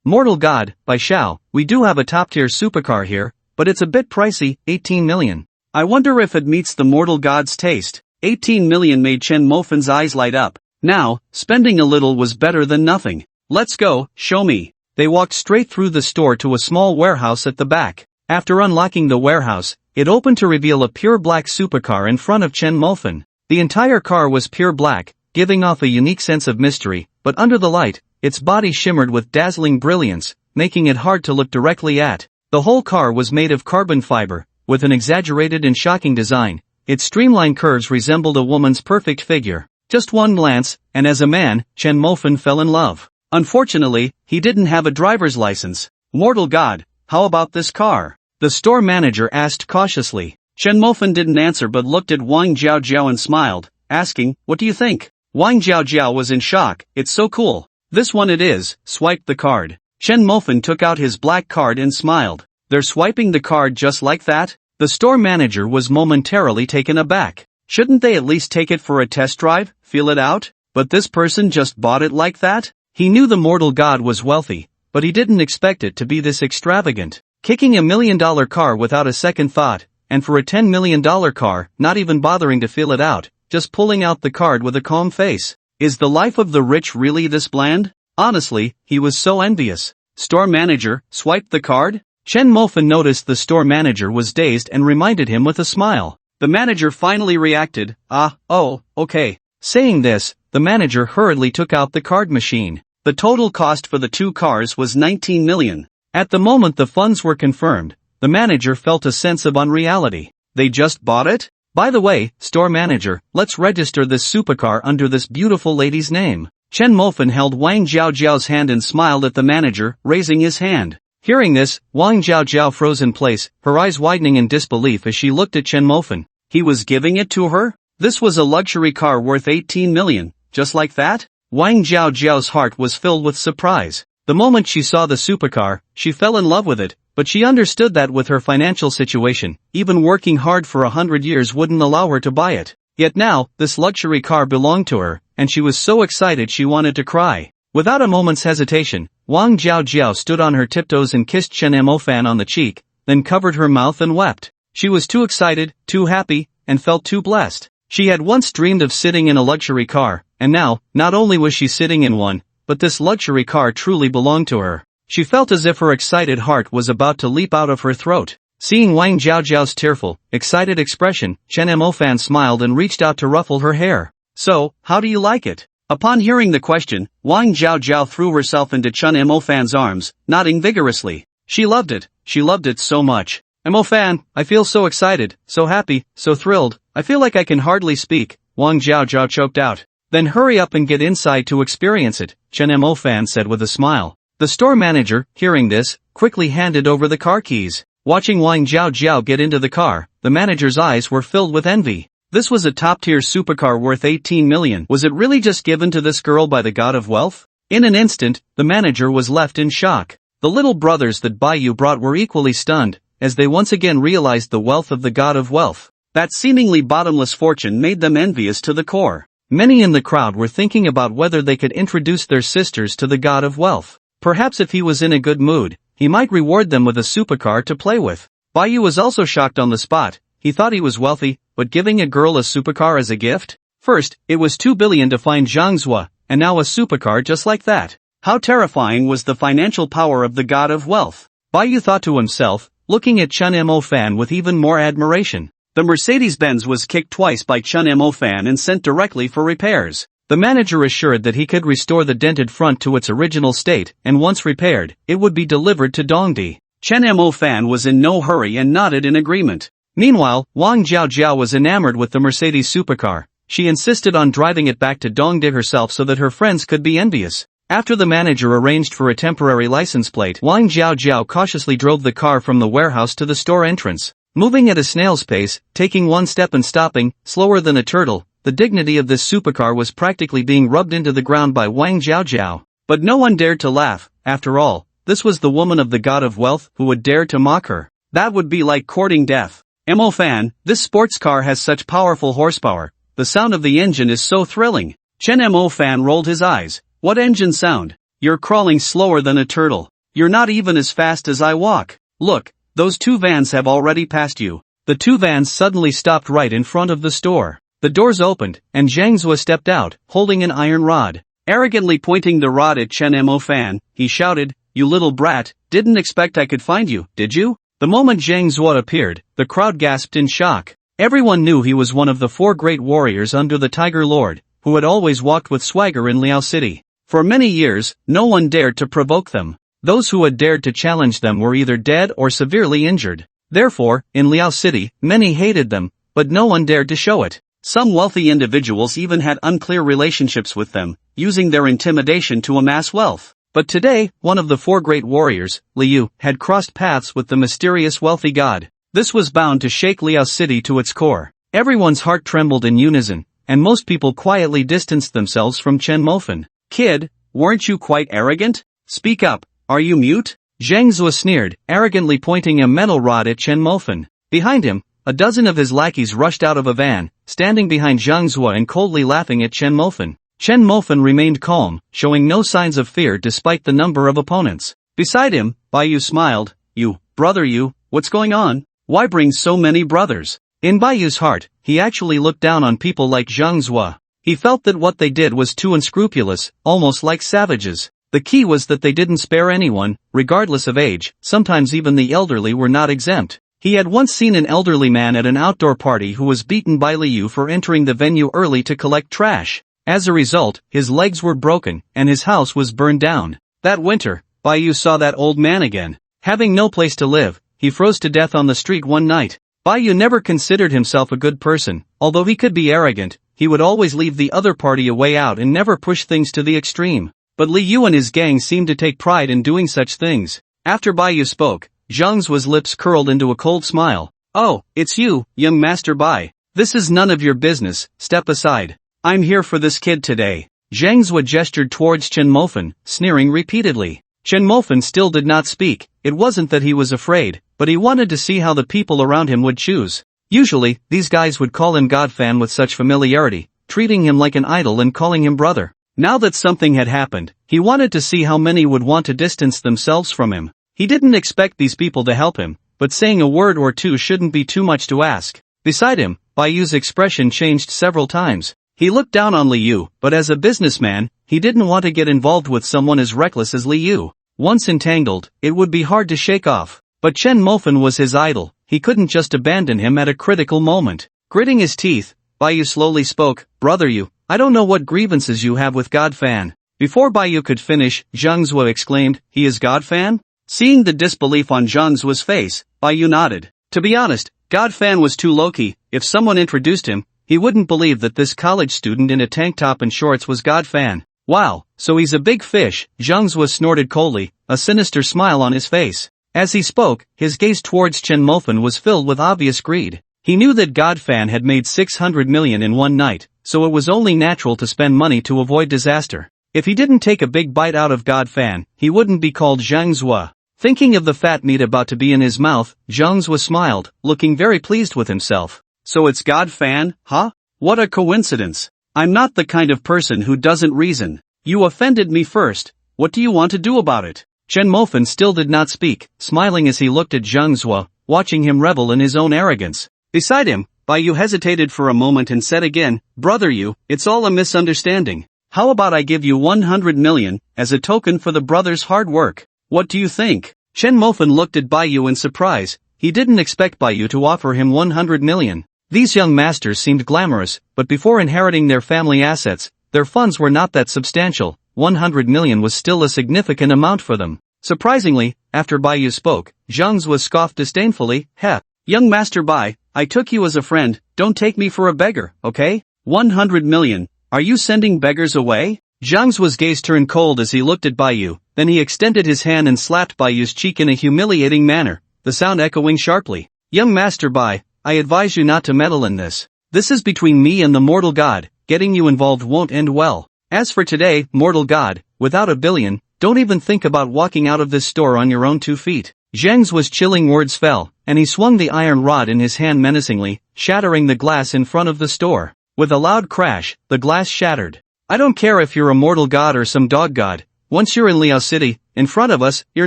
Mortal god, Bai Xiao, we do have a top-tier supercar here, but it's a bit pricey, 18 million. I wonder if it meets the mortal god's taste. 18 million made Chen Mofan's eyes light up. Now, spending a little was better than nothing. Let's go, show me. They walked straight through the store to a small warehouse at the back. After unlocking the warehouse, it opened to reveal a pure black supercar in front of Chen Mofan. The entire car was pure black, giving off a unique sense of mystery, but under the light, its body shimmered with dazzling brilliance, making it hard to look directly at. The whole car was made of carbon fiber, with an exaggerated and shocking design. Its streamlined curves resembled a woman's perfect figure. Just one glance, and as a man, Chen Mofan fell in love. Unfortunately, he didn't have a driver's license. Mortal god, how about this car? The store manager asked cautiously. Chen Mofan didn't answer but looked at Wang Jiao and smiled, asking, what do you think? Wang Jiao was in shock. It's so cool. This one it is, swiped the card. Chen Mofan took out his black card and smiled. They're swiping the card just like that? The store manager was momentarily taken aback. Shouldn't they at least take it for a test drive, feel it out? But this person just bought it like that? He knew the mortal god was wealthy, but he didn't expect it to be this extravagant. Kicking $1 million car without a second thought, and for a $10 million car, not even bothering to feel it out, just pulling out the card with a calm face. Is the life of the rich really this bland? Honestly, he was so envious. Store manager, swiped the card? Chen Mofan noticed the store manager was dazed and reminded him with a smile. The manager finally reacted, oh, okay. Saying this, the manager hurriedly took out the card machine. The total cost for the 2 cars was 19 million. At the moment the funds were confirmed, the manager felt a sense of unreality. They just bought it? By the way, store manager, let's register this supercar under this beautiful lady's name. Chen Mofan held Wang Jiaojiao's hand and smiled at the manager, raising his hand. Hearing this, Wang Jiaojiao froze in place, her eyes widening in disbelief as she looked at Chen Mofan. He was giving it to her? This was a luxury car worth 18 million, just like that? Wang Jiaojiao's heart was filled with surprise. The moment she saw the supercar, she fell in love with it, but she understood that with her financial situation, even working hard for 100 years wouldn't allow her to buy it. Yet now, this luxury car belonged to her, and she was so excited she wanted to cry. Without a moment's hesitation, Wang Jiaojiao stood on her tiptoes and kissed Chen Mofan on the cheek, then covered her mouth and wept. She was too excited, too happy, and felt too blessed. She had once dreamed of sitting in a luxury car, and now, not only was she sitting in one, but this luxury car truly belonged to her. She felt as if her excited heart was about to leap out of her throat. Seeing Wang Jiaojiao's tearful, excited expression, Chen Mofan smiled and reached out to ruffle her hair. So, how do you like it? Upon hearing the question, Wang Jiaojiao threw herself into Chen Mofan's arms, nodding vigorously. She loved it so much. Mofan, I feel so excited, so happy, so thrilled, I feel like I can hardly speak, Wang Jiaojiao choked out. Then hurry up and get inside to experience it, Chen Mofan said with a smile. The store manager, hearing this, quickly handed over the car keys. Watching Wang Jiaojiao get into the car, the manager's eyes were filled with envy. This was a top-tier supercar worth 18 million. Was it really just given to this girl by the god of wealth? In an instant, the manager was left in shock. The little brothers that Baiyu brought were equally stunned, as they once again realized the wealth of the god of wealth. That seemingly bottomless fortune made them envious to the core. Many in the crowd were thinking about whether they could introduce their sisters to the god of wealth. Perhaps if he was in a good mood, he might reward them with a supercar to play with. Baiyu was also shocked on the spot. He thought he was wealthy, but giving a girl a supercar as a gift? First, it was 2 billion to find Zhang Zhuo, and now a supercar just like that. How terrifying was the financial power of the god of wealth? Baiyu thought to himself, looking at Chen Mofan with even more admiration. The Mercedes-Benz was kicked twice by Chen Mofan and sent directly for repairs. The manager assured that he could restore the dented front to its original state, and once repaired, it would be delivered to Dongdi. Chen Mofan was in no hurry and nodded in agreement. Meanwhile, Wang Jiaojiao was enamored with the Mercedes supercar. She insisted on driving it back to Dongdi herself so that her friends could be envious. After the manager arranged for a temporary license plate, Wang Jiaojiao cautiously drove the car from the warehouse to the store entrance. Moving at a snail's pace, taking one step and stopping, slower than a turtle, the dignity of this supercar was practically being rubbed into the ground by Wang Jiaojiao. But no one dared to laugh. After all, this was the woman of the god of wealth who would dare to mock her. That would be like courting death. Mofan, this sports car has such powerful horsepower. The sound of the engine is so thrilling. Chen Mofan rolled his eyes. What engine sound? You're crawling slower than a turtle. You're not even as fast as I walk. Look, those 2 vans have already passed you. The 2 vans suddenly stopped right in front of the store. The doors opened, and Zhang Zhuo stepped out, holding an iron rod. Arrogantly pointing the rod at Chen Mofan, he shouted, "You little brat, didn't expect I could find you, did you?" The moment Zhang Zhuo appeared, the crowd gasped in shock. Everyone knew he was one of the 4 great warriors under the Tiger Lord, who had always walked with swagger in Liao City. For many years, no one dared to provoke them. Those who had dared to challenge them were either dead or severely injured. Therefore, in Liao City, many hated them, but no one dared to show it. Some wealthy individuals even had unclear relationships with them, using their intimidation to amass wealth. But today, one of the 4 great warriors, Liu, had crossed paths with the mysterious wealthy god. This was bound to shake Liao City to its core. Everyone's heart trembled in unison, and most people quietly distanced themselves from Chen Mofan. "Kid, weren't you quite arrogant? Speak up, are you mute? Zhang Zhuo sneered, arrogantly pointing a metal rod at Chen Mofan. Behind him, a dozen of his lackeys rushed out of a van, standing behind Zhang Zhuo and coldly laughing at Chen Mofan. Chen Mofan remained calm, showing no signs of fear despite the number of opponents. Beside him, Baiyu smiled. You, brother you, what's going on? Why bring so many brothers? In Baiyu's heart, he actually looked down on people like Zhang Zhuo. He felt that what they did was too unscrupulous, almost like savages. The key was that they didn't spare anyone, regardless of age, sometimes even the elderly were not exempt. He had once seen an elderly man at an outdoor party who was beaten by Liu for entering the venue early to collect trash. As a result, his legs were broken, and his house was burned down. That winter, Baiyu saw that old man again. Having no place to live, he froze to death on the street one night. Baiyu never considered himself a good person. Although he could be arrogant, he would always leave the other party a way out and never push things to the extreme. But Liu and his gang seemed to take pride in doing such things. After Baiyu spoke, Zhang Zuo's lips curled into a cold smile. Oh, it's you, young Master Bai. This is none of your business, step aside. I'm here for this kid today. Zhang Zuo gestured towards Chen Mofan, sneering repeatedly. Chen Mofan still did not speak. It wasn't that he was afraid, but he wanted to see how the people around him would choose. Usually, these guys would call him Godfan with such familiarity, treating him like an idol and calling him brother. Now that something had happened, he wanted to see how many would want to distance themselves from him. He didn't expect these people to help him, but saying a word or two shouldn't be too much to ask. Beside him, Baiyu's expression changed several times. He looked down on Liu, but as a businessman, he didn't want to get involved with someone as reckless as Liu. Once entangled, it would be hard to shake off. But Chen Mofan was his idol, he couldn't just abandon him at a critical moment. Gritting his teeth, Baiyu slowly spoke, Brother you, I don't know what grievances you have with Godfan. Before Baiyu could finish, Zhang Zuo exclaimed, he is Godfan? Seeing the disbelief on Zhang Zuo's face, Baiyu nodded. To be honest, Godfan was too low-key. If someone introduced him, he wouldn't believe that this college student in a tank top and shorts was Godfan. Wow, so he's a big fish, Zhang Zuo snorted coldly, a sinister smile on his face. As he spoke, his gaze towards Chen Mofan was filled with obvious greed. He knew that Godfan had made 600 million in one night, so it was only natural to spend money to avoid disaster. If he didn't take a big bite out of Godfan, he wouldn't be called Zhang Zuo. Thinking of the fat meat about to be in his mouth, Zhang Zuo smiled, looking very pleased with himself. So it's Godfan, huh? What a coincidence. I'm not the kind of person who doesn't reason. You offended me first. What do you want to do about it? Chen Mofan still did not speak, smiling as he looked at Zhang Zuo, watching him revel in his own arrogance. Beside him, Baiyu hesitated for a moment and said again, Brother you, it's all a misunderstanding. How about I give you 100 million, as a token for the brother's hard work? What do you think? Chen Mofan looked at Baiyu in surprise. He didn't expect Baiyu to offer him 100 million. These young masters seemed glamorous, but before inheriting their family assets, their funds were not that substantial. 100 million was still a significant amount for them. Surprisingly, after Baiyu spoke, Zhang Zuo scoffed disdainfully, Heh, young Master Bai, I took you as a friend, don't take me for a beggar, okay? 100 million, are you sending beggars away? Zhang Zuo's gaze turned cold as he looked at Baiyu, then he extended his hand and slapped Baiyu's cheek in a humiliating manner, the sound echoing sharply. Young Master Bai, I advise you not to meddle in this. This is between me and the mortal god, getting you involved won't end well. As for today, mortal god, without a billion, don't even think about walking out of this store on your own 2 feet. Zhang Zuo's chilling words fell, and he swung the iron rod in his hand menacingly, shattering the glass in front of the store. With a loud crash, the glass shattered. I don't care if you're a mortal god or some dog god, once you're in Liao City, in front of us, you're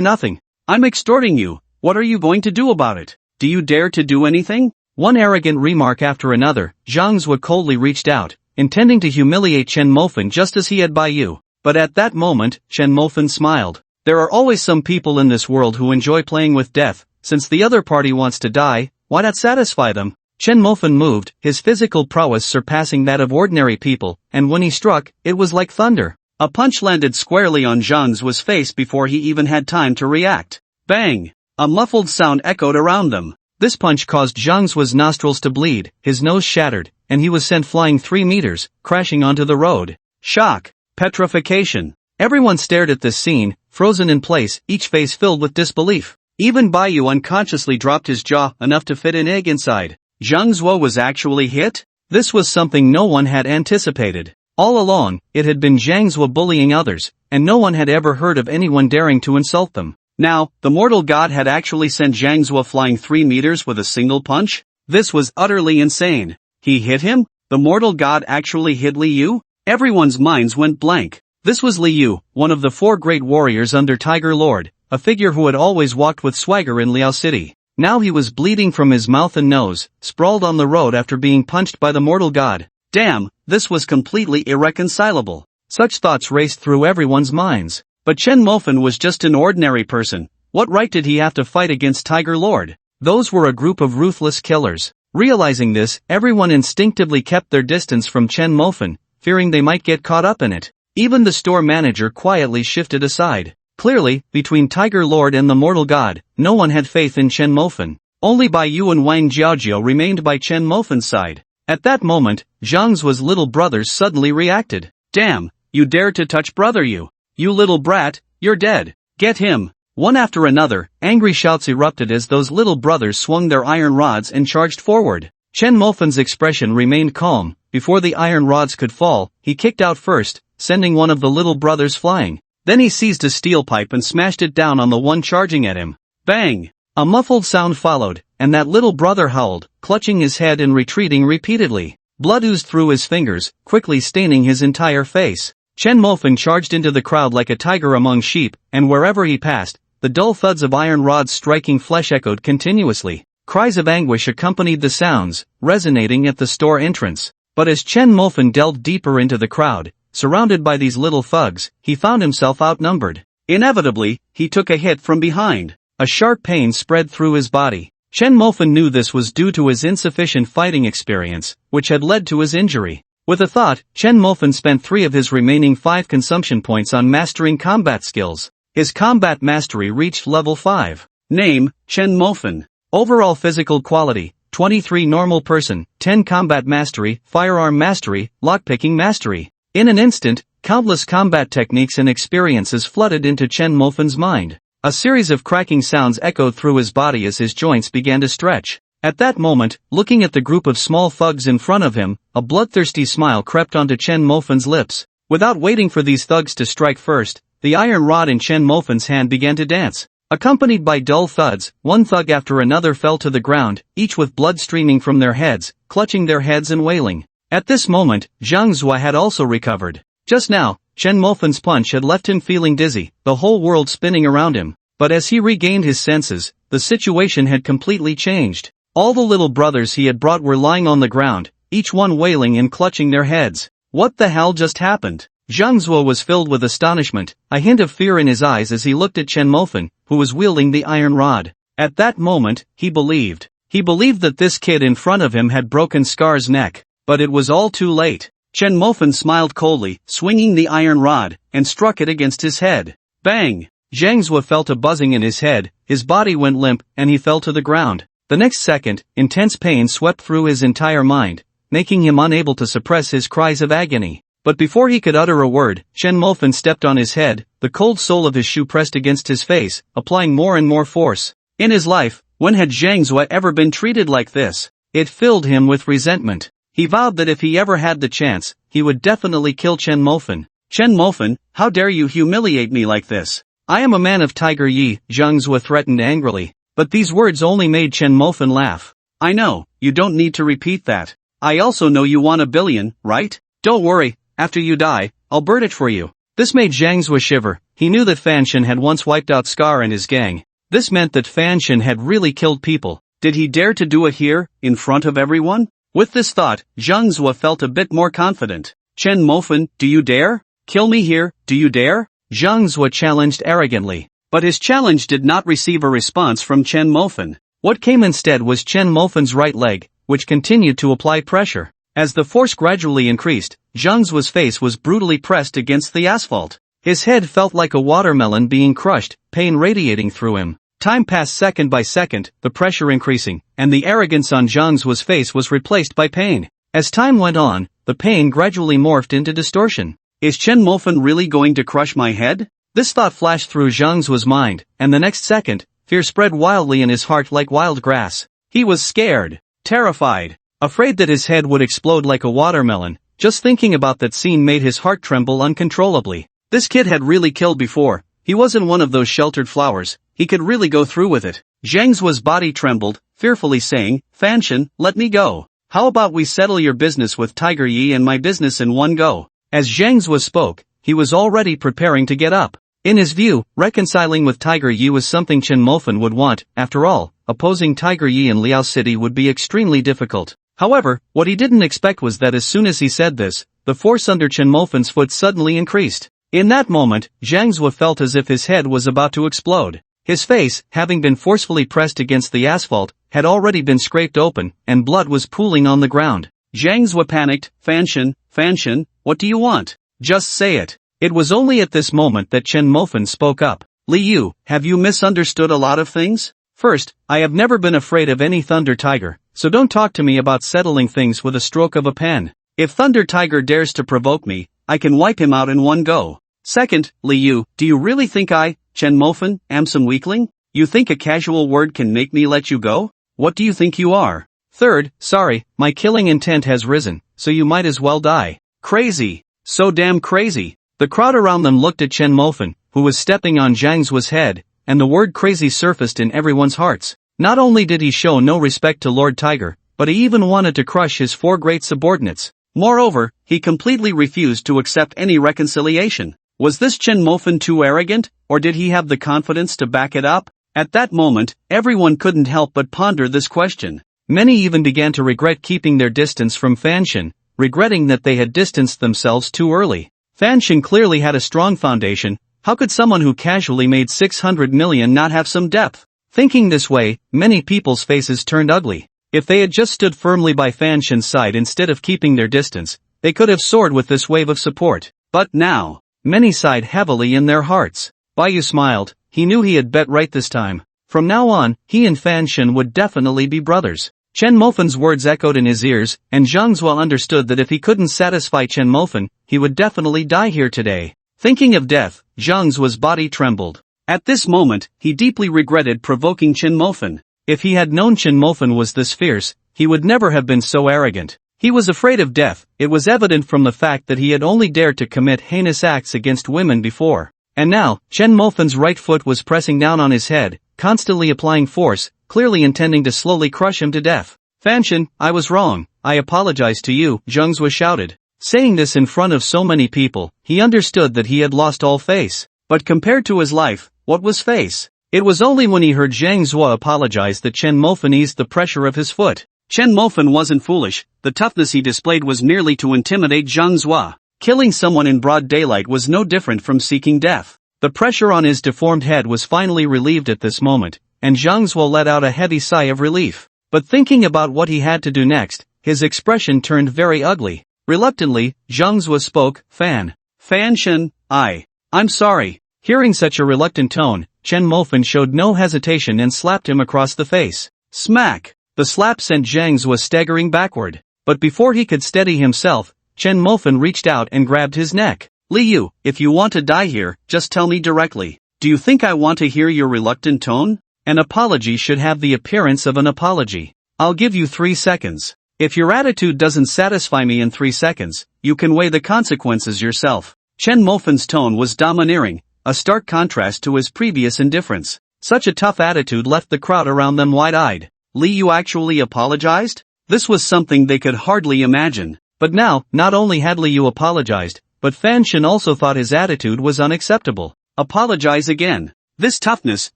nothing. I'm extorting you, what are you going to do about it? Do you dare to do anything? One arrogant remark after another, Zhang Zuo coldly reached out, intending to humiliate Chen Mofan just as he had Baiyu. But at that moment, Chen Mofan smiled. There are always some people in this world who enjoy playing with death. Since the other party wants to die, why not satisfy them? Chen Mofan moved, his physical prowess surpassing that of ordinary people, and when he struck, it was like thunder. A punch landed squarely on Zhang Zuo's face before he even had time to react. Bang! A muffled sound echoed around them. This punch caused Zhang Zuo's nostrils to bleed, his nose shattered, and he was sent flying 3 meters, crashing onto the road. Shock. Petrification. Everyone stared at this scene, frozen in place, each face filled with disbelief. Even Baiyu unconsciously dropped his jaw enough to fit an egg inside. Zhang Zuo was actually hit? This was something no one had anticipated. All along, it had been Zhang Zuo bullying others, and no one had ever heard of anyone daring to insult them. Now, the mortal god had actually sent Zhang Zuo flying 3 meters with a single punch? This was utterly insane. He hit him? The mortal god actually hit Li Yu? Everyone's minds went blank. This was Li Yu, one of the 4 great warriors under Tiger Lord, a figure who had always walked with swagger in Liao City. Now he was bleeding from his mouth and nose, sprawled on the road after being punched by the mortal god. Damn, this was completely irreconcilable. Such thoughts raced through everyone's minds. But Chen Mofen was just an ordinary person. What right did he have to fight against Tiger Lord? Those were a group of ruthless killers. Realizing this, everyone instinctively kept their distance from Chen Mofen, fearing they might get caught up in it. Even the store manager quietly shifted aside. Clearly, between Tiger Lord and the mortal god, no one had faith in Chen Mofen. Only Bai Yu and Wang Jiaojiao remained by Chen Mofen's side. At that moment, Zhang Zuo's little brothers suddenly reacted. Damn, you dared to touch brother Yu. You little brat, you're dead. Get him. One after another, angry shouts erupted as those little brothers swung their iron rods and charged forward. Chen Mofen's expression remained calm. Before the iron rods could fall, he kicked out first, sending one of the little brothers flying. Then he seized a steel pipe and smashed it down on the one charging at him. Bang! A muffled sound followed, and that little brother howled, clutching his head and retreating repeatedly. Blood oozed through his fingers, quickly staining his entire face. Chen Mofen charged into the crowd like a tiger among sheep, and wherever he passed, the dull thuds of iron rods striking flesh echoed continuously. Cries of anguish accompanied the sounds, resonating at the store entrance. But as Chen Mofen delved deeper into the crowd, surrounded by these little thugs, he found himself outnumbered. Inevitably, he took a hit from behind. A sharp pain spread through his body. Chen Mofen knew this was due to his insufficient fighting experience, which had led to his injury. With a thought, Chen Mofen spent 3 of his remaining 5 consumption points on mastering combat skills. His combat mastery reached level 5. Name, Chen Mofen. Overall physical quality, 23 normal person, 10 combat mastery, firearm mastery, lockpicking mastery. In an instant, countless combat techniques and experiences flooded into Chen Mofen's mind. A series of cracking sounds echoed through his body as his joints began to stretch. At that moment, looking at the group of small thugs in front of him, a bloodthirsty smile crept onto Chen Mofen's lips. Without waiting for these thugs to strike first, the iron rod in Chen Mofen's hand began to dance. Accompanied by dull thuds, one thug after another fell to the ground, each with blood streaming from their heads, clutching their heads and wailing. At this moment, Zhang Zuo had also recovered. Just now, Chen Mofen's punch had left him feeling dizzy, the whole world spinning around him. But as he regained his senses, the situation had completely changed. All the little brothers he had brought were lying on the ground, each one wailing and clutching their heads. What the hell just happened? Zhang Zuo was filled with astonishment, a hint of fear in his eyes as he looked at Chen Mofen, who was wielding the iron rod. At that moment, he believed. He believed that this kid in front of him had broken Scar's neck. But it was all too late. Chen Mofen smiled coldly, swinging the iron rod, and struck it against his head. Bang! Zhang Zuo felt a buzzing in his head, his body went limp, and he fell to the ground. The next second, intense pain swept through his entire mind, making him unable to suppress his cries of agony. But before he could utter a word, Chen Mofen stepped on his head, the cold sole of his shoe pressed against his face, applying more and more force. In his life, when had Zhang Zuo ever been treated like this? It filled him with resentment. He vowed that if he ever had the chance, he would definitely kill Chen Mofen. Chen Mofen, how dare you humiliate me like this? I am a man of Tiger Yi, Zhang Zuo threatened angrily. But these words only made Chen Mofen laugh. I know, you don't need to repeat that. I also know you want $1 billion, right? Don't worry, after you die, I'll burn it for you. This made Zhang Zuo shiver. He knew that Fan Shen had once wiped out Scar and his gang. This meant that Fan Shen had really killed people. Did he dare to do it here, in front of everyone? With this thought, Zhang Zuo felt a bit more confident. Chen Mofen, do you dare? Kill me here, do you dare? Zhang Zuo challenged arrogantly. But his challenge did not receive a response from Chen Mofen. What came instead was Chen Mofen's right leg, which continued to apply pressure. As the force gradually increased, Zhang Zuo's face was brutally pressed against the asphalt. His head felt like a watermelon being crushed, pain radiating through him. Time passed second by second, the pressure increasing, and the arrogance on Zhang Zuo's face was replaced by pain. As time went on, the pain gradually morphed into distortion. Is Chen Mofen really going to crush my head? This thought flashed through Zhang Zuo's mind, and the next second, fear spread wildly in his heart like wild grass. He was scared, terrified, afraid that his head would explode like a watermelon. Just thinking about that scene made his heart tremble uncontrollably. This kid had really killed before. He wasn't one of those sheltered flowers. He could really go through with it. Zhang Zuo's body trembled, fearfully saying, "Fanshan, let me go. How about we settle your business with Tiger Yi and my business in one go?" As Zhang Zuo spoke, he was already preparing to get up. In his view, reconciling with Tiger Yi was something Chen Mofan would want. After all, opposing Tiger Yi in Liao City would be extremely difficult. However, what he didn't expect was that as soon as he said this, the force under Chen Mofan's foot suddenly increased. In that moment, Zhang Zuo felt as if his head was about to explode. His face, having been forcefully pressed against the asphalt, had already been scraped open, and blood was pooling on the ground. Zhang Zuo panicked. Fanshan, what do you want? Just say it." It was only at this moment that Chen Mofan spoke up. "Li Yu, have you misunderstood a lot of things? First, I have never been afraid of any Thunder Tiger, so don't talk to me about settling things with a stroke of a pen. If Thunder Tiger dares to provoke me, I can wipe him out in one go. Second, Li Yu, do you really think I, Chen Mofan, am some weakling? You think a casual word can make me let you go? What do you think you are? Third, sorry, my killing intent has risen, so you might as well die." Crazy. So damn crazy. The crowd around them looked at Chen Mofan, who was stepping on Zhang Zuo's head, and the word crazy surfaced in everyone's hearts. Not only did he show no respect to Lord Tiger, but he even wanted to crush his four great subordinates. Moreover, he completely refused to accept any reconciliation. Was this Chen Mofan too arrogant, or did he have the confidence to back it up? At that moment, everyone couldn't help but ponder this question. Many even began to regret keeping their distance from Fanshan, regretting that they had distanced themselves too early. Fanshan clearly had a strong foundation. How could someone who casually made 600 million not have some depth? Thinking this way, many people's faces turned ugly. If they had just stood firmly by Fanshan's side instead of keeping their distance, they could have soared with this wave of support. But now, many sighed heavily in their hearts. Baiyu smiled. He knew he had bet right this time. From now on, he and Fanshan would definitely be brothers. Chen Mofan's words echoed in his ears, and Zhang Zuo understood that if he couldn't satisfy Chen Mofan, he would definitely die here today. Thinking of death, Zhang Zuo's body trembled. At this moment, he deeply regretted provoking Chen Mofan. If he had known Chen Mofan was this fierce, he would never have been so arrogant. He was afraid of death. It was evident from the fact that he had only dared to commit heinous acts against women before. And now, Chen Mofan's right foot was pressing down on his head, constantly applying force, clearly intending to slowly crush him to death. "Fanshan, I was wrong. I apologize to you," Zhang Zuo shouted. Saying this in front of so many people, he understood that he had lost all face. But compared to his life, what was face? It was only when he heard Zhang Zuo apologize that Chen Mofan eased the pressure of his foot. Chen Mofan wasn't foolish. The toughness he displayed was merely to intimidate Zhang Zuo. Killing someone in broad daylight was no different from seeking death. The pressure on his deformed head was finally relieved at this moment, and Zhang Zuo let out a heavy sigh of relief. But thinking about what he had to do next, his expression turned very ugly. Reluctantly, Zhang Zuo spoke. Fanshan, I'm sorry." Hearing such a reluctant tone, Chen Mofan showed no hesitation and slapped him across the face. Smack! The slap sent Zhang Zuo staggering backward. But before he could steady himself, Chen Mofan reached out and grabbed his neck. "Li Yu, if you want to die here, just tell me directly. Do you think I want to hear your reluctant tone? An apology should have the appearance of an apology. I'll give you 3 seconds. If your attitude doesn't satisfy me in 3 seconds, you can weigh the consequences yourself." Chen Mofan's tone was domineering, a stark contrast to his previous indifference. Such a tough attitude left the crowd around them wide-eyed. Li Yu actually apologized? This was something they could hardly imagine. But now, not only had Li Yu apologized, but Fanshan also thought his attitude was unacceptable. Apologize again. This toughness,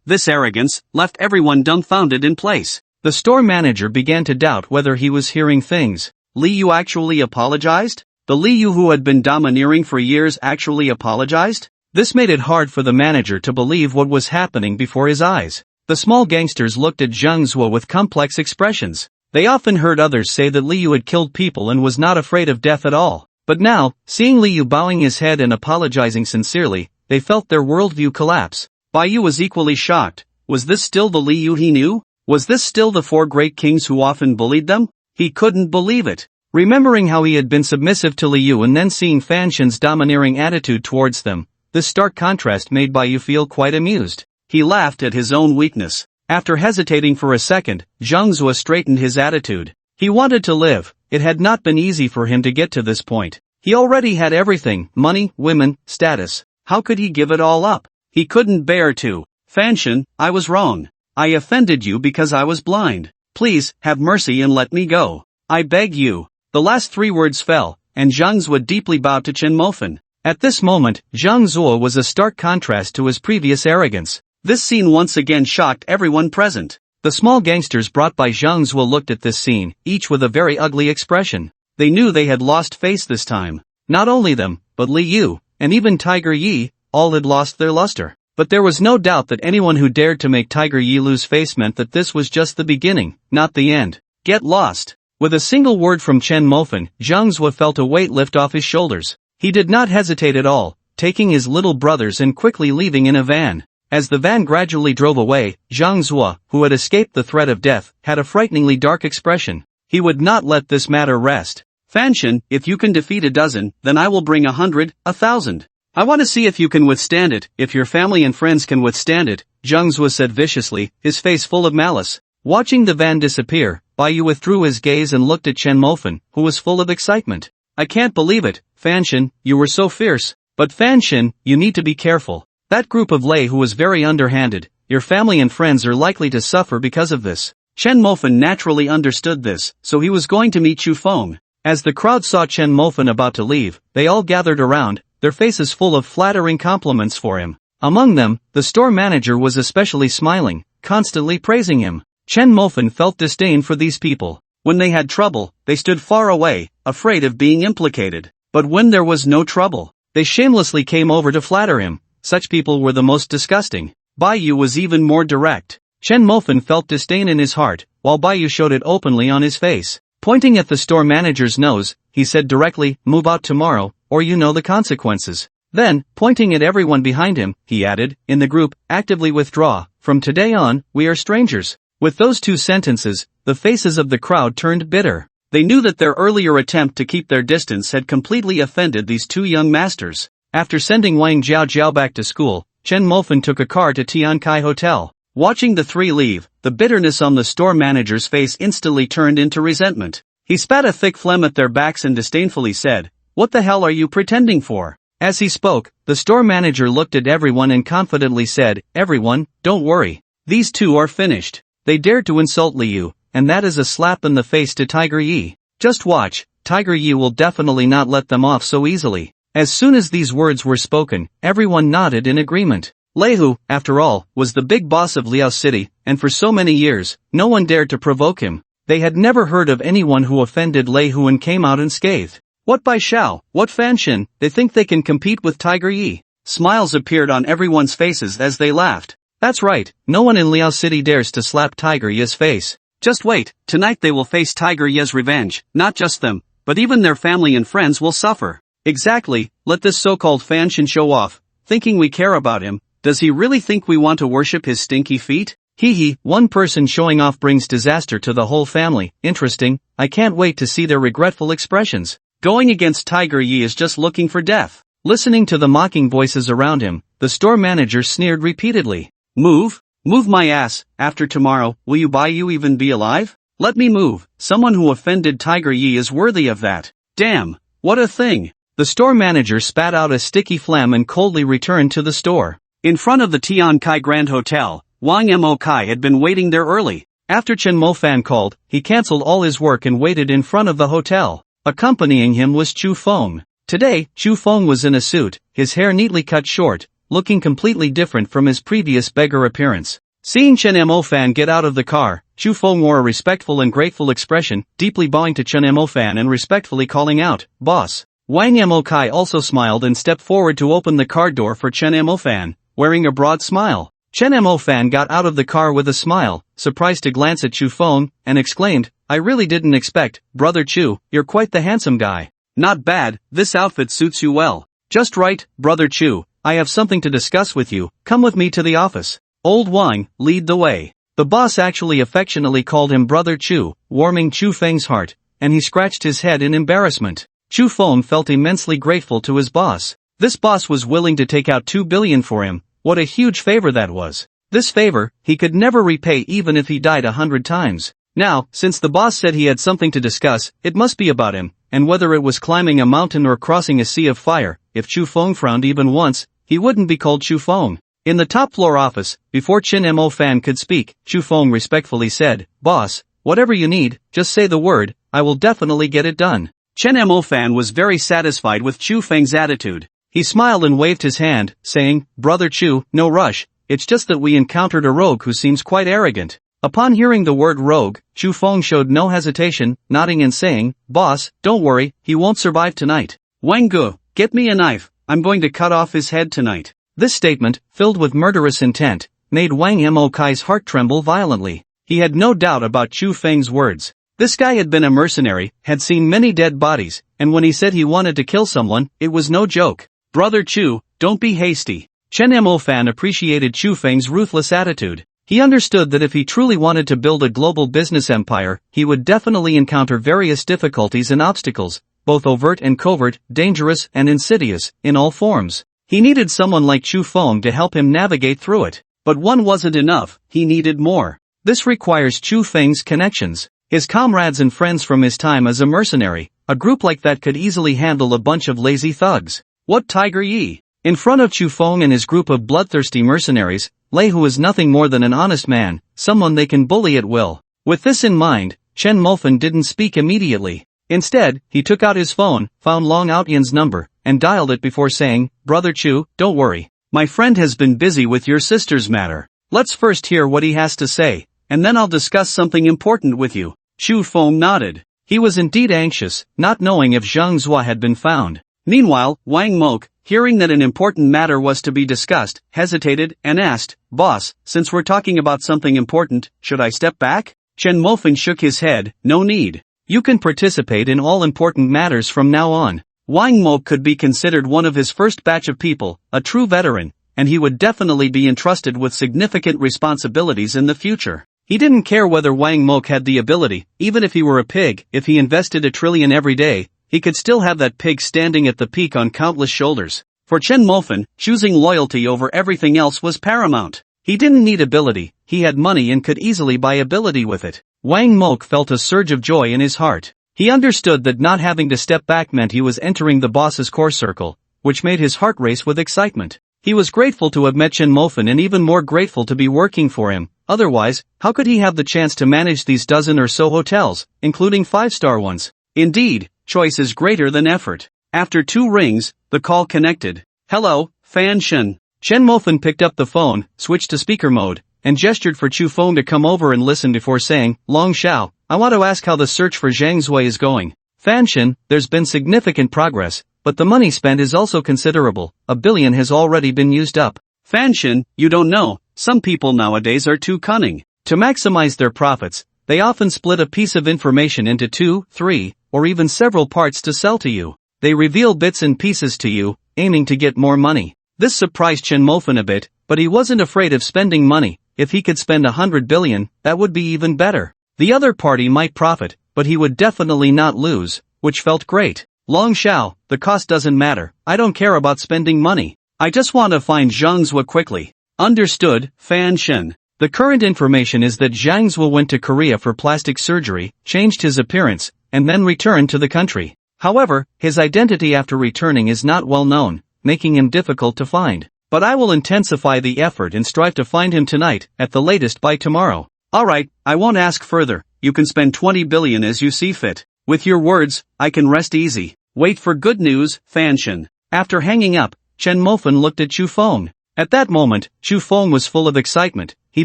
this arrogance, left everyone dumbfounded in place. The store manager began to doubt whether he was hearing things. Li Yu actually apologized? The Li Yu who had been domineering for years actually apologized? This made it hard for the manager to believe what was happening before his eyes. The small gangsters looked at Zhang Zuo with complex expressions. They often heard others say that Li Yu had killed people and was not afraid of death at all. But now, seeing Li Yu bowing his head and apologizing sincerely, they felt their worldview collapse. Baiyu was equally shocked. Was this still the Li Yu he knew? Was this still the 4 great kings who often bullied them? He couldn't believe it. Remembering how he had been submissive to Li Yu and then seeing Fanshan's domineering attitude towards them, this stark contrast made Baiyu feel quite amused. He laughed at his own weakness. After hesitating for a second, Zhang Zuo straightened his attitude. He wanted to live. It had not been easy for him to get to this point. He already had everything: money, women, status. How could he give it all up? He couldn't bear to. Fanshin, I was wrong. I offended you because I was blind. Please, have mercy and let me go. I beg you. The last 3 words fell, and Zhang Zuo deeply bowed to Chen Mofan. At this moment, Zhang Zuo was a stark contrast to his previous arrogance. This scene once again shocked everyone present. The small gangsters brought by Zhang Zuo looked at this scene, each with a very ugly expression. They knew they had lost face this time. Not only them, but Li Yu, and even Tiger Yi, all had lost their luster. But there was no doubt that anyone who dared to make Tiger Yi lose face meant that this was just the beginning, not the end. Get lost. With a single word from Chen Mofan, Zhang Zuo felt a weight lift off his shoulders. He did not hesitate at all, taking his little brothers and quickly leaving in a van. As the van gradually drove away, Zhang Zuo, who had escaped the threat of death, had a frighteningly dark expression. He would not let this matter rest. Fanshin, if you can defeat a dozen, then I will bring 100, 1,000. I want to see if you can withstand it, if your family and friends can withstand it, Zhang Zuo said viciously, his face full of malice. Watching the van disappear, Baiyu withdrew his gaze and looked at Chen Mofan, who was full of excitement. I can't believe it, Fanshin, you were so fierce. But Fanshin, you need to be careful. That group of Lei who was very underhanded, your family and friends are likely to suffer because of this. Chen Mofan naturally understood this, so he was going to meet Chu Feng. As the crowd saw Chen Mofan about to leave, they all gathered around, their faces full of flattering compliments for him. Among them, the store manager was especially smiling, constantly praising him. Chen Mofan felt disdain for these people. When they had trouble, they stood far away, afraid of being implicated. But when there was no trouble, they shamelessly came over to flatter him. Such people were the most disgusting. Baiyu was even more direct. Chen Mofan felt disdain in his heart, while Baiyu showed it openly on his face. Pointing at the store manager's nose, he said directly, move out tomorrow, or you know the consequences. Then, pointing at everyone behind him, he added, in the group, actively withdraw. From today on, we are strangers. With those 2 sentences, the faces of the crowd turned bitter. They knew that their earlier attempt to keep their distance had completely offended these 2 young masters. After sending Wang Jiao back to school, Chen Mofan took a car to Tiankai Hotel. Watching the 3 leave, the bitterness on the store manager's face instantly turned into resentment. He spat a thick phlegm at their backs and disdainfully said, "What the hell are you pretending for?" As he spoke, the store manager looked at everyone and confidently said, "Everyone, don't worry. These 2 are finished. They dared to insult Liu, and that is a slap in the face to Tiger Yi. Just watch, Tiger Yi will definitely not let them off so easily." As soon as these words were spoken, everyone nodded in agreement. Lei Hu, after all, was the big boss of Liao City, and for so many years, no one dared to provoke him. They had never heard of anyone who offended Lei Hu and came out unscathed. What Bai Xiao, what Fanshin, they think they can compete with Tiger Yi. Smiles appeared on everyone's faces as they laughed. That's right, no one in Liao City dares to slap Tiger Yi's face. Just wait, tonight they will face Tiger Yi's revenge, not just them, but even their family and friends will suffer. Exactly, let this so-called Fanshin show off, thinking we care about him. Does he really think we want to worship his stinky feet? Hee, one person showing off brings disaster to the whole family. Interesting, I can't wait to see their regretful expressions. Going against Tiger Yi is just looking for death. Listening to the mocking voices around him, the store manager sneered repeatedly. Move my ass, after tomorrow, will you Baiyu even be alive? Let me move, someone who offended Tiger Yi is worthy of that. Damn, what a thing. The store manager spat out a sticky phlegm and coldly returned to the store. In front of the Tian Kai Grand Hotel, Wang Mo Kai had been waiting there early. After Chen Mofan called, he cancelled all his work and waited in front of the hotel. Accompanying him was Chu Feng. Today, Chu Feng was in a suit, his hair neatly cut short, looking completely different from his previous beggar appearance. Seeing Chen Mofan get out of the car, Chu Feng wore a respectful and grateful expression, deeply bowing to Chen Mofan and respectfully calling out, "Boss." Wang Mo Kai also smiled and stepped forward to open the car door for Chen Mofan, wearing a broad smile. Chen Mofan got out of the car with a smile, surprised to glance at Chu Feng, and exclaimed, "I really didn't expect, Brother Chu, you're quite the handsome guy." "Not bad, this outfit suits you well." "Just right, Brother Chu, I have something to discuss with you, come with me to the office." Old Wang, lead the way. The boss actually affectionately called him Brother Chu, warming Chu Feng's heart, and he scratched his head in embarrassment. Chu Feng felt immensely grateful to his boss. This boss was willing to take out 2 billion for him. What a huge favor that was. This favor, he could never repay even if he died 100 times. Now, since the boss said he had something to discuss, it must be about him, and whether it was climbing a mountain or crossing a sea of fire, if Chu Feng frowned even once, he wouldn't be called Chu Feng. In the top floor office, before Chen Mo Fan could speak, Chu Feng respectfully said, "Boss, whatever you need, just say the word, I will definitely get it done." Chen Mo Fan was very satisfied with Chu Feng's attitude. He smiled and waved his hand, saying, "Brother Chu, no rush, it's just that we encountered a rogue who seems quite arrogant." Upon hearing the word rogue, Chu Feng showed no hesitation, nodding and saying, "Boss, don't worry, he won't survive tonight. Wang Gu, get me a knife, I'm going to cut off his head tonight." This statement, filled with murderous intent, made Wang Mo Kai's heart tremble violently. He had no doubt about Chu Feng's words. This guy had been a mercenary, had seen many dead bodies, and when he said he wanted to kill someone, it was no joke. "Brother Chu, don't be hasty." Chen Mo Fan appreciated Chu Feng's ruthless attitude. He understood that if he truly wanted to build a global business empire, he would definitely encounter various difficulties and obstacles, both overt and covert, dangerous and insidious, in all forms. He needed someone like Chu Feng to help him navigate through it. But one wasn't enough, he needed more. This requires Chu Feng's connections. His comrades and friends from his time as a mercenary. A group like that could easily handle a bunch of lazy thugs. What Tiger Yi? In front of Chu Feng and his group of bloodthirsty mercenaries, Lei Hu is nothing more than an honest man, someone they can bully at will. With this in mind, Chen Mofen didn't speak immediately. Instead, he took out his phone, found Long Outyan's number, and dialed it before saying, "Brother Chu, don't worry. My friend has been busy with your sister's matter. Let's first hear what he has to say, and then I'll discuss something important with you." Chu Feng nodded. He was indeed anxious, not knowing if Zhang Zhua had been found. Meanwhile, Wang Mok, hearing that an important matter was to be discussed, hesitated and asked, "Boss, since we're talking about something important, should I step back?" Chen Mofen shook his head, "No need. You can participate in all important matters from now on." Wang Mok could be considered one of his first batch of people, a true veteran, and he would definitely be entrusted with significant responsibilities in the future. He didn't care whether Wang Mok had the ability, even if he were a pig. If he invested $1 trillion every day, he could still have that pig standing at the peak on countless shoulders. For Chen Mofen, choosing loyalty over everything else was paramount. He didn't need ability, he had money and could easily buy ability with it. Wang Mok felt a surge of joy in his heart. He understood that not having to step back meant he was entering the boss's core circle, which made his heart race with excitement. He was grateful to have met Chen Mofen and even more grateful to be working for him. Otherwise, how could he have the chance to manage these dozen or so hotels, including 5-star ones? Indeed, choice is greater than effort. After 2 rings, the call connected. "Hello, Fan Shen." Chen Mofen picked up the phone, switched to speaker mode, and gestured for Chu Feng to come over and listen before saying, "Long Xiao, I want to ask how the search for Zhang Zui is going." "Fan Shen, there's been significant progress, but the money spent is also considerable. $1 billion has already been used up." "Fan Shen, you don't know, some people nowadays are too cunning. To maximize their profits, they often split a piece of information into 2, 3, or even several parts to sell to you. They reveal bits and pieces to you, aiming to get more money." This surprised Chen Mofen a bit, but he wasn't afraid of spending money. If he could spend 100 billion, that would be even better. The other party might profit, but he would definitely not lose, which felt great. "Long Xiao, the cost doesn't matter, I don't care about spending money. I just want to find Zhang Zui quickly." "Understood, Fan Shen. The current information is that Zhang Zui went to Korea for plastic surgery, changed his appearance, and then returned to the country. However, his identity after returning is not well known, making him difficult to find. But I will intensify the effort and strive to find him tonight, at the latest by tomorrow." "Alright, I won't ask further, you can spend 20 billion as you see fit. With your words, I can rest easy. Wait for good news, Fan Shen." After hanging up, Chen Mofen looked at Chu Feng. At that moment, Chu Feng was full of excitement. He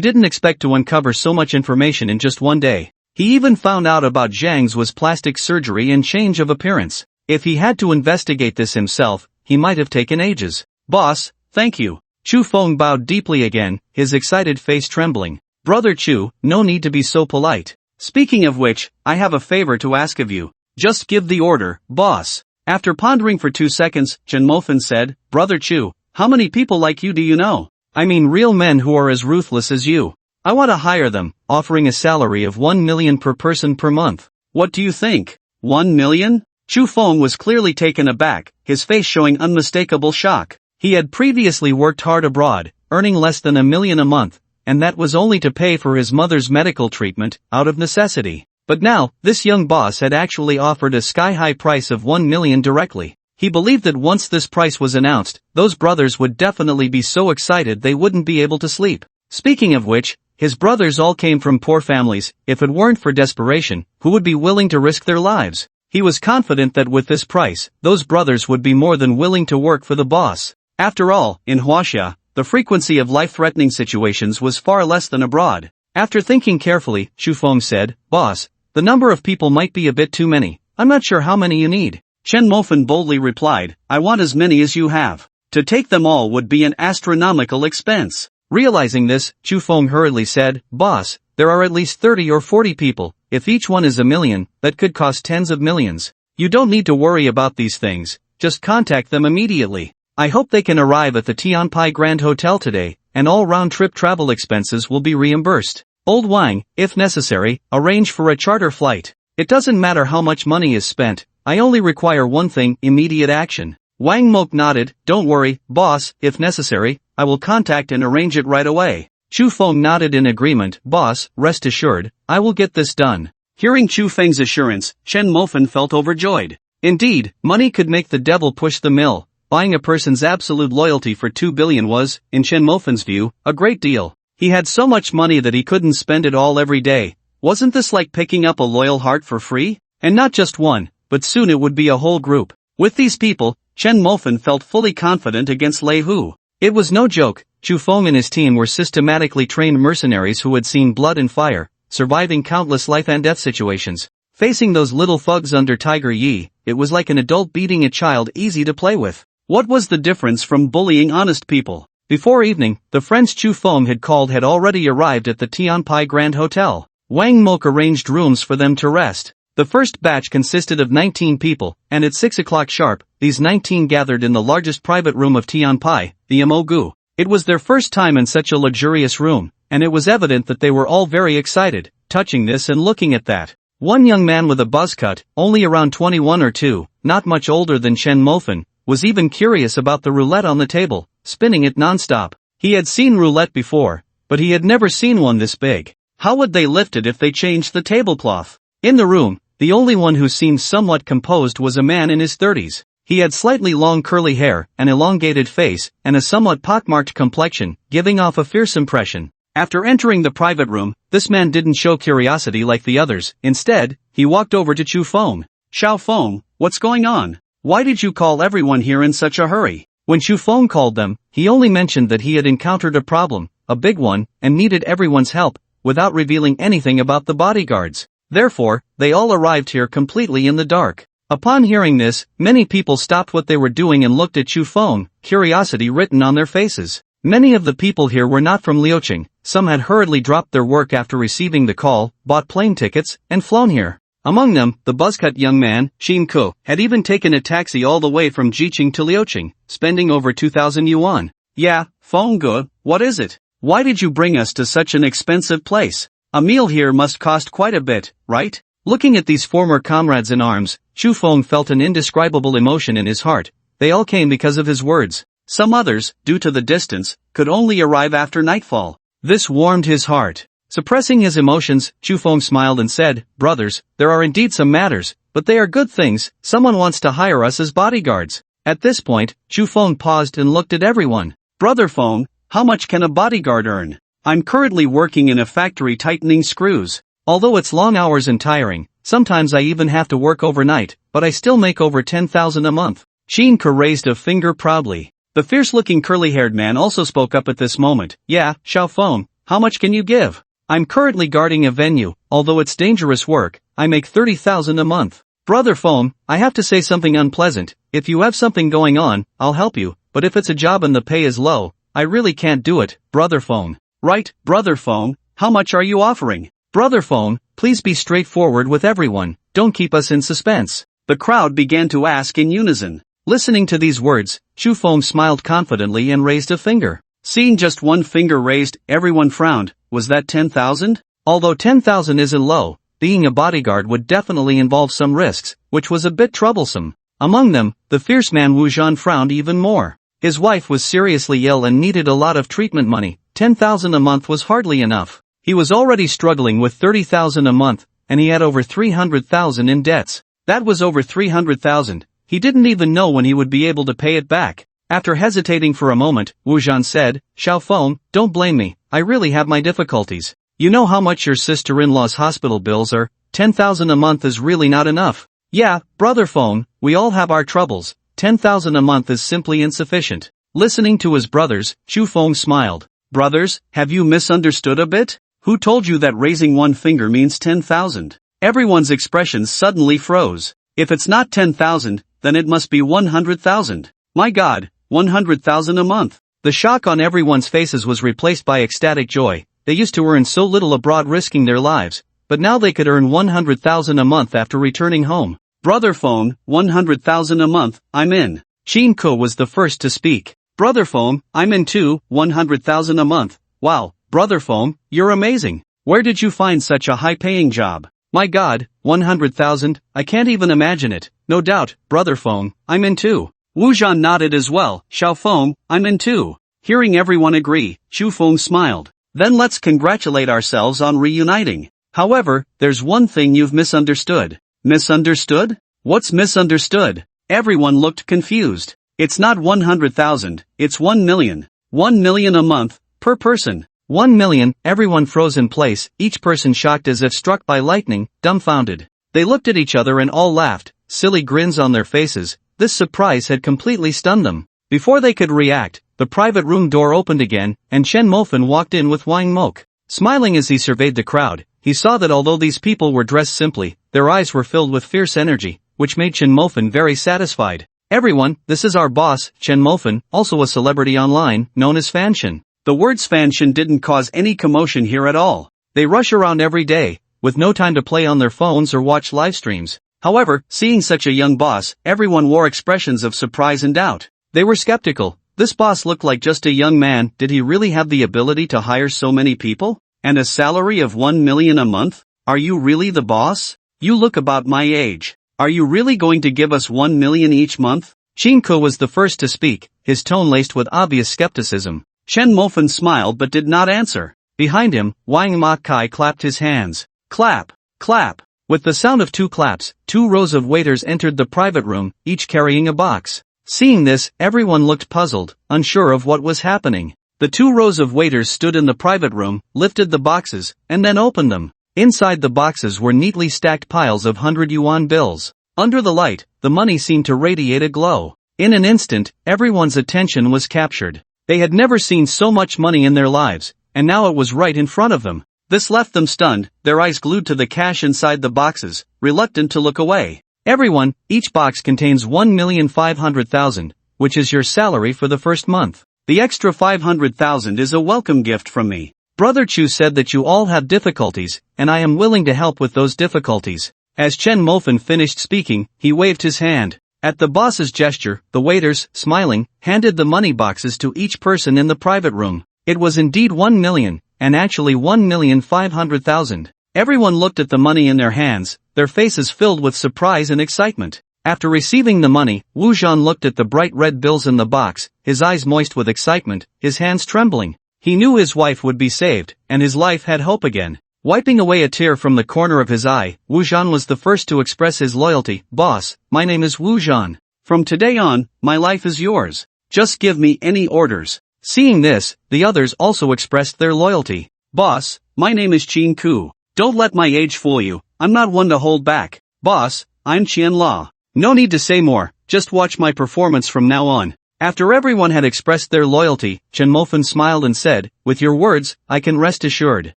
didn't expect to uncover so much information in just one day. He even found out about Zhang Zui's plastic surgery and change of appearance. If he had to investigate this himself, he might have taken ages. "Boss, thank you." Chu Feng bowed deeply again, his excited face trembling. "Brother Chu, no need to be so polite. Speaking of which, I have a favor to ask of you. Just give the order, boss." After pondering for 2 seconds, Chen Mofen said, "Brother Chu, how many people like you do you know? I mean real men who are as ruthless as you. I want to hire them, offering a salary of 1 million per person per month. What do you think? 1 million? Chu Feng was clearly taken aback, his face showing unmistakable shock. He had previously worked hard abroad, earning less than 1 million a month, and that was only to pay for his mother's medical treatment, out of necessity. But now, this young boss had actually offered a sky-high price of 1 million directly. He believed that once this price was announced, those brothers would definitely be so excited they wouldn't be able to sleep. Speaking of which, his brothers all came from poor families. If it weren't for desperation, who would be willing to risk their lives? He was confident that with this price, those brothers would be more than willing to work for the boss. After all, in Huaxia, the frequency of life-threatening situations was far less than abroad. After thinking carefully, Xu Feng said, "Boss, the number of people might be a bit too many. I'm not sure how many you need." Chen Mofen boldly replied, "I want as many as you have. To take them all would be an astronomical expense." Realizing this, Xu Feng hurriedly said, "Boss, there are at least 30 or 40 people. If each one is $1 million, that could cost tens of millions. You don't need to worry about these things, just contact them immediately. I hope they can arrive at the Tianpai Grand Hotel today, and all round-trip travel expenses will be reimbursed. Old Wang, if necessary, arrange for a charter flight. It doesn't matter how much money is spent, I only require one thing, immediate action." Wang Mok nodded, "Don't worry, boss, if necessary, I will contact and arrange it right away." Xu Feng nodded in agreement, "Boss, rest assured, I will get this done." Hearing Xu Feng's assurance, Chen Mofen felt overjoyed. Indeed, money could make the devil push the mill. Buying a person's absolute loyalty for 2 billion was, in Chen Mofen's view, a great deal. He had so much money that he couldn't spend it all every day. Wasn't this like picking up a loyal heart for free? And not just one, but soon it would be a whole group. With these people, Chen Mofen felt fully confident against Lei Hu. It was no joke, Xu Feng and his team were systematically trained mercenaries who had seen blood and fire, surviving countless life and death situations. Facing those little thugs under Tiger Yi, it was like an adult beating a child, easy to play with. What was the difference from bullying honest people? Before evening, the friends Xu Feng had called had already arrived at the Tianpai Grand Hotel. Wang Mok arranged rooms for them to rest. The first batch consisted of 19 people, and at 6 o'clock sharp, these 19 gathered in the largest private room of Tianpai, the Mogu. It was their first time in such a luxurious room, and it was evident that they were all very excited, touching this and looking at that. One young man with a buzz cut, only around 21 or 2, not much older than Chen Mofen, was even curious about the roulette on the table, spinning it non-stop. He had seen roulette before, but he had never seen one this big. How would they lift it if they changed the tablecloth? In the room, the only one who seemed somewhat composed was a man in his 30s. He had slightly long curly hair, an elongated face, and a somewhat pockmarked complexion, giving off a fierce impression. After entering the private room, this man didn't show curiosity like the others. Instead, he walked over to Xu Feng. "Xiao Feng, what's going on? Why did you call everyone here in such a hurry?" When Xu Feng called them, he only mentioned that he had encountered a problem, a big one, and needed everyone's help, without revealing anything about the bodyguards. Therefore, they all arrived here completely in the dark. Upon hearing this, many people stopped what they were doing and looked at Xu Feng, curiosity written on their faces. Many of the people here were not from Liuqing. Some had hurriedly dropped their work after receiving the call, bought plane tickets, and flown here. Among them, the buzzcut young man, Xin Ke, had even taken a taxi all the way from Jiqing to Liuqing, spending over 2,000 yuan. "Yeah, Feng Ge, what is it? Why did you bring us to such an expensive place? A meal here must cost quite a bit, right?" Looking at these former comrades in arms, Xu Feng felt an indescribable emotion in his heart. They all came because of his words. Some others, due to the distance, could only arrive after nightfall. This warmed his heart. Suppressing his emotions, Xu Feng smiled and said, "Brothers, there are indeed some matters, but they are good things. Someone wants to hire us as bodyguards." At this point, Xu Feng paused and looked at everyone. "Brother Feng, how much can a bodyguard earn? I'm currently working in a factory tightening screws. Although it's long hours and tiring, sometimes I even have to work overnight, but I still make over 10,000 a month." Xin Ke raised a finger proudly. The fierce-looking curly-haired man also spoke up at this moment. "Yeah, Xiao Feng, how much can you give? I'm currently guarding a venue, although it's dangerous work, I make 30,000 a month." "Brother Feng, I have to say something unpleasant. If you have something going on, I'll help you, but if it's a job and the pay is low, I really can't do it, Brother Feng." "Right, Brother Feng, how much are you offering?" "Brother Feng, please be straightforward with everyone, don't keep us in suspense." The crowd began to ask in unison. Listening to these words, Xu Feng smiled confidently and raised a finger. Seeing just one finger raised, everyone frowned. Was that 10,000? Although 10,000 isn't low, being a bodyguard would definitely involve some risks, which was a bit troublesome. Among them, the fierce man Wu Zhan frowned even more. His wife was seriously ill and needed a lot of treatment money. 10,000 a month was hardly enough. He was already struggling with 30,000 a month, and he had over 300,000 in debts. That was over 300,000. he didn't even know when he would be able to pay it back. After hesitating for a moment, Wu Zhan said, Xiaofeng, don't blame me, I really have my difficulties. You know how much your sister-in-law's hospital bills are, 10,000 a month is really not enough. Yeah, brother Feng, we all have our troubles, 10,000 a month is simply insufficient. Listening to his brothers, Chu Feng smiled. Brothers, have you misunderstood a bit? Who told you that raising one finger means 10,000? Everyone's expressions suddenly froze. If it's not 10,000, then it must be 100,000. My God, 100,000 a month. The shock on everyone's faces was replaced by ecstatic joy. They used to earn so little abroad risking their lives, but now they could earn 100,000 a month after returning home. Brother Phone, 100,000 a month, I'm in. Shin Ko was the first to speak. Brother Phone, I'm in too, 100,000 a month. Wow, Brother Phone, you're amazing. Where did you find such a high-paying job? My God, 100,000, I can't even imagine it. No doubt, Brother Phone, I'm in too. Wu Zhan nodded as well. Xiaofeng, I'm in too. Hearing everyone agree, Chu Feng smiled. Then let's congratulate ourselves on reuniting. However, there's one thing you've misunderstood. Misunderstood? What's misunderstood? Everyone looked confused. It's not 100,000, it's 1 million. 1 million a month, per person. 1 million, everyone froze in place, each person shocked as if struck by lightning, dumbfounded. They looked at each other and all laughed, silly grins on their faces. This surprise had completely stunned them. Before they could react, the private room door opened again, and Chen Mofen walked in with Wang Mok. Smiling as he surveyed the crowd, he saw that although these people were dressed simply, their eyes were filled with fierce energy, which made Chen Mofen very satisfied. Everyone, this is our boss, Chen Mofen, also a celebrity online, known as Fanshin. The words Fanshin didn't cause any commotion here at all. They rush around every day, with no time to play on their phones or watch live streams. However, seeing such a young boss, everyone wore expressions of surprise and doubt. They were skeptical. This boss looked like just a young man. Did he really have the ability to hire so many people? And a salary of 1 million a month? Are you really the boss? You look about my age. Are you really going to give us 1 million each month? Shinko was the first to speak, his tone laced with obvious skepticism. Chen Mofen smiled but did not answer. Behind him, Wang Makai clapped his hands. Clap, clap. With the sound of two claps, 2 rows of waiters entered the private room, each carrying a box. Seeing this, everyone looked puzzled, unsure of what was happening. The 2 rows of waiters stood in the private room, lifted the boxes, and then opened them. Inside the boxes were neatly stacked piles of 100 yuan bills. Under the light, the money seemed to radiate a glow. In an instant, everyone's attention was captured. They had never seen so much money in their lives, and now it was right in front of them. This left them stunned, their eyes glued to the cash inside the boxes, reluctant to look away. Everyone, each box contains 1,500,000, which is your salary for the first month. The extra 500,000 is a welcome gift from me. Brother Chu said that you all have difficulties, and I am willing to help with those difficulties. As Chen Mofen finished speaking, he waved his hand. At the boss's gesture, the waiters, smiling, handed the money boxes to each person in the private room. It was indeed 1 million. And actually 1,500,000. Everyone looked at the money in their hands, their faces filled with surprise and excitement. After receiving the money, Wu Zhan looked at the bright red bills in the box, his eyes moist with excitement, his hands trembling. He knew his wife would be saved, and his life had hope again. Wiping away a tear from the corner of his eye, Wu Zhan was the first to express his loyalty. Boss, my name is Wu Zhan. From today on, my life is yours. Just give me any orders. Seeing this, the others also expressed their loyalty. Boss, my name is Qin Ku. Don't let my age fool you, I'm not one to hold back. Boss, I'm Qian La. No need to say more, just watch my performance from now on. After everyone had expressed their loyalty, Chen Mofen smiled and said, with your words, I can rest assured.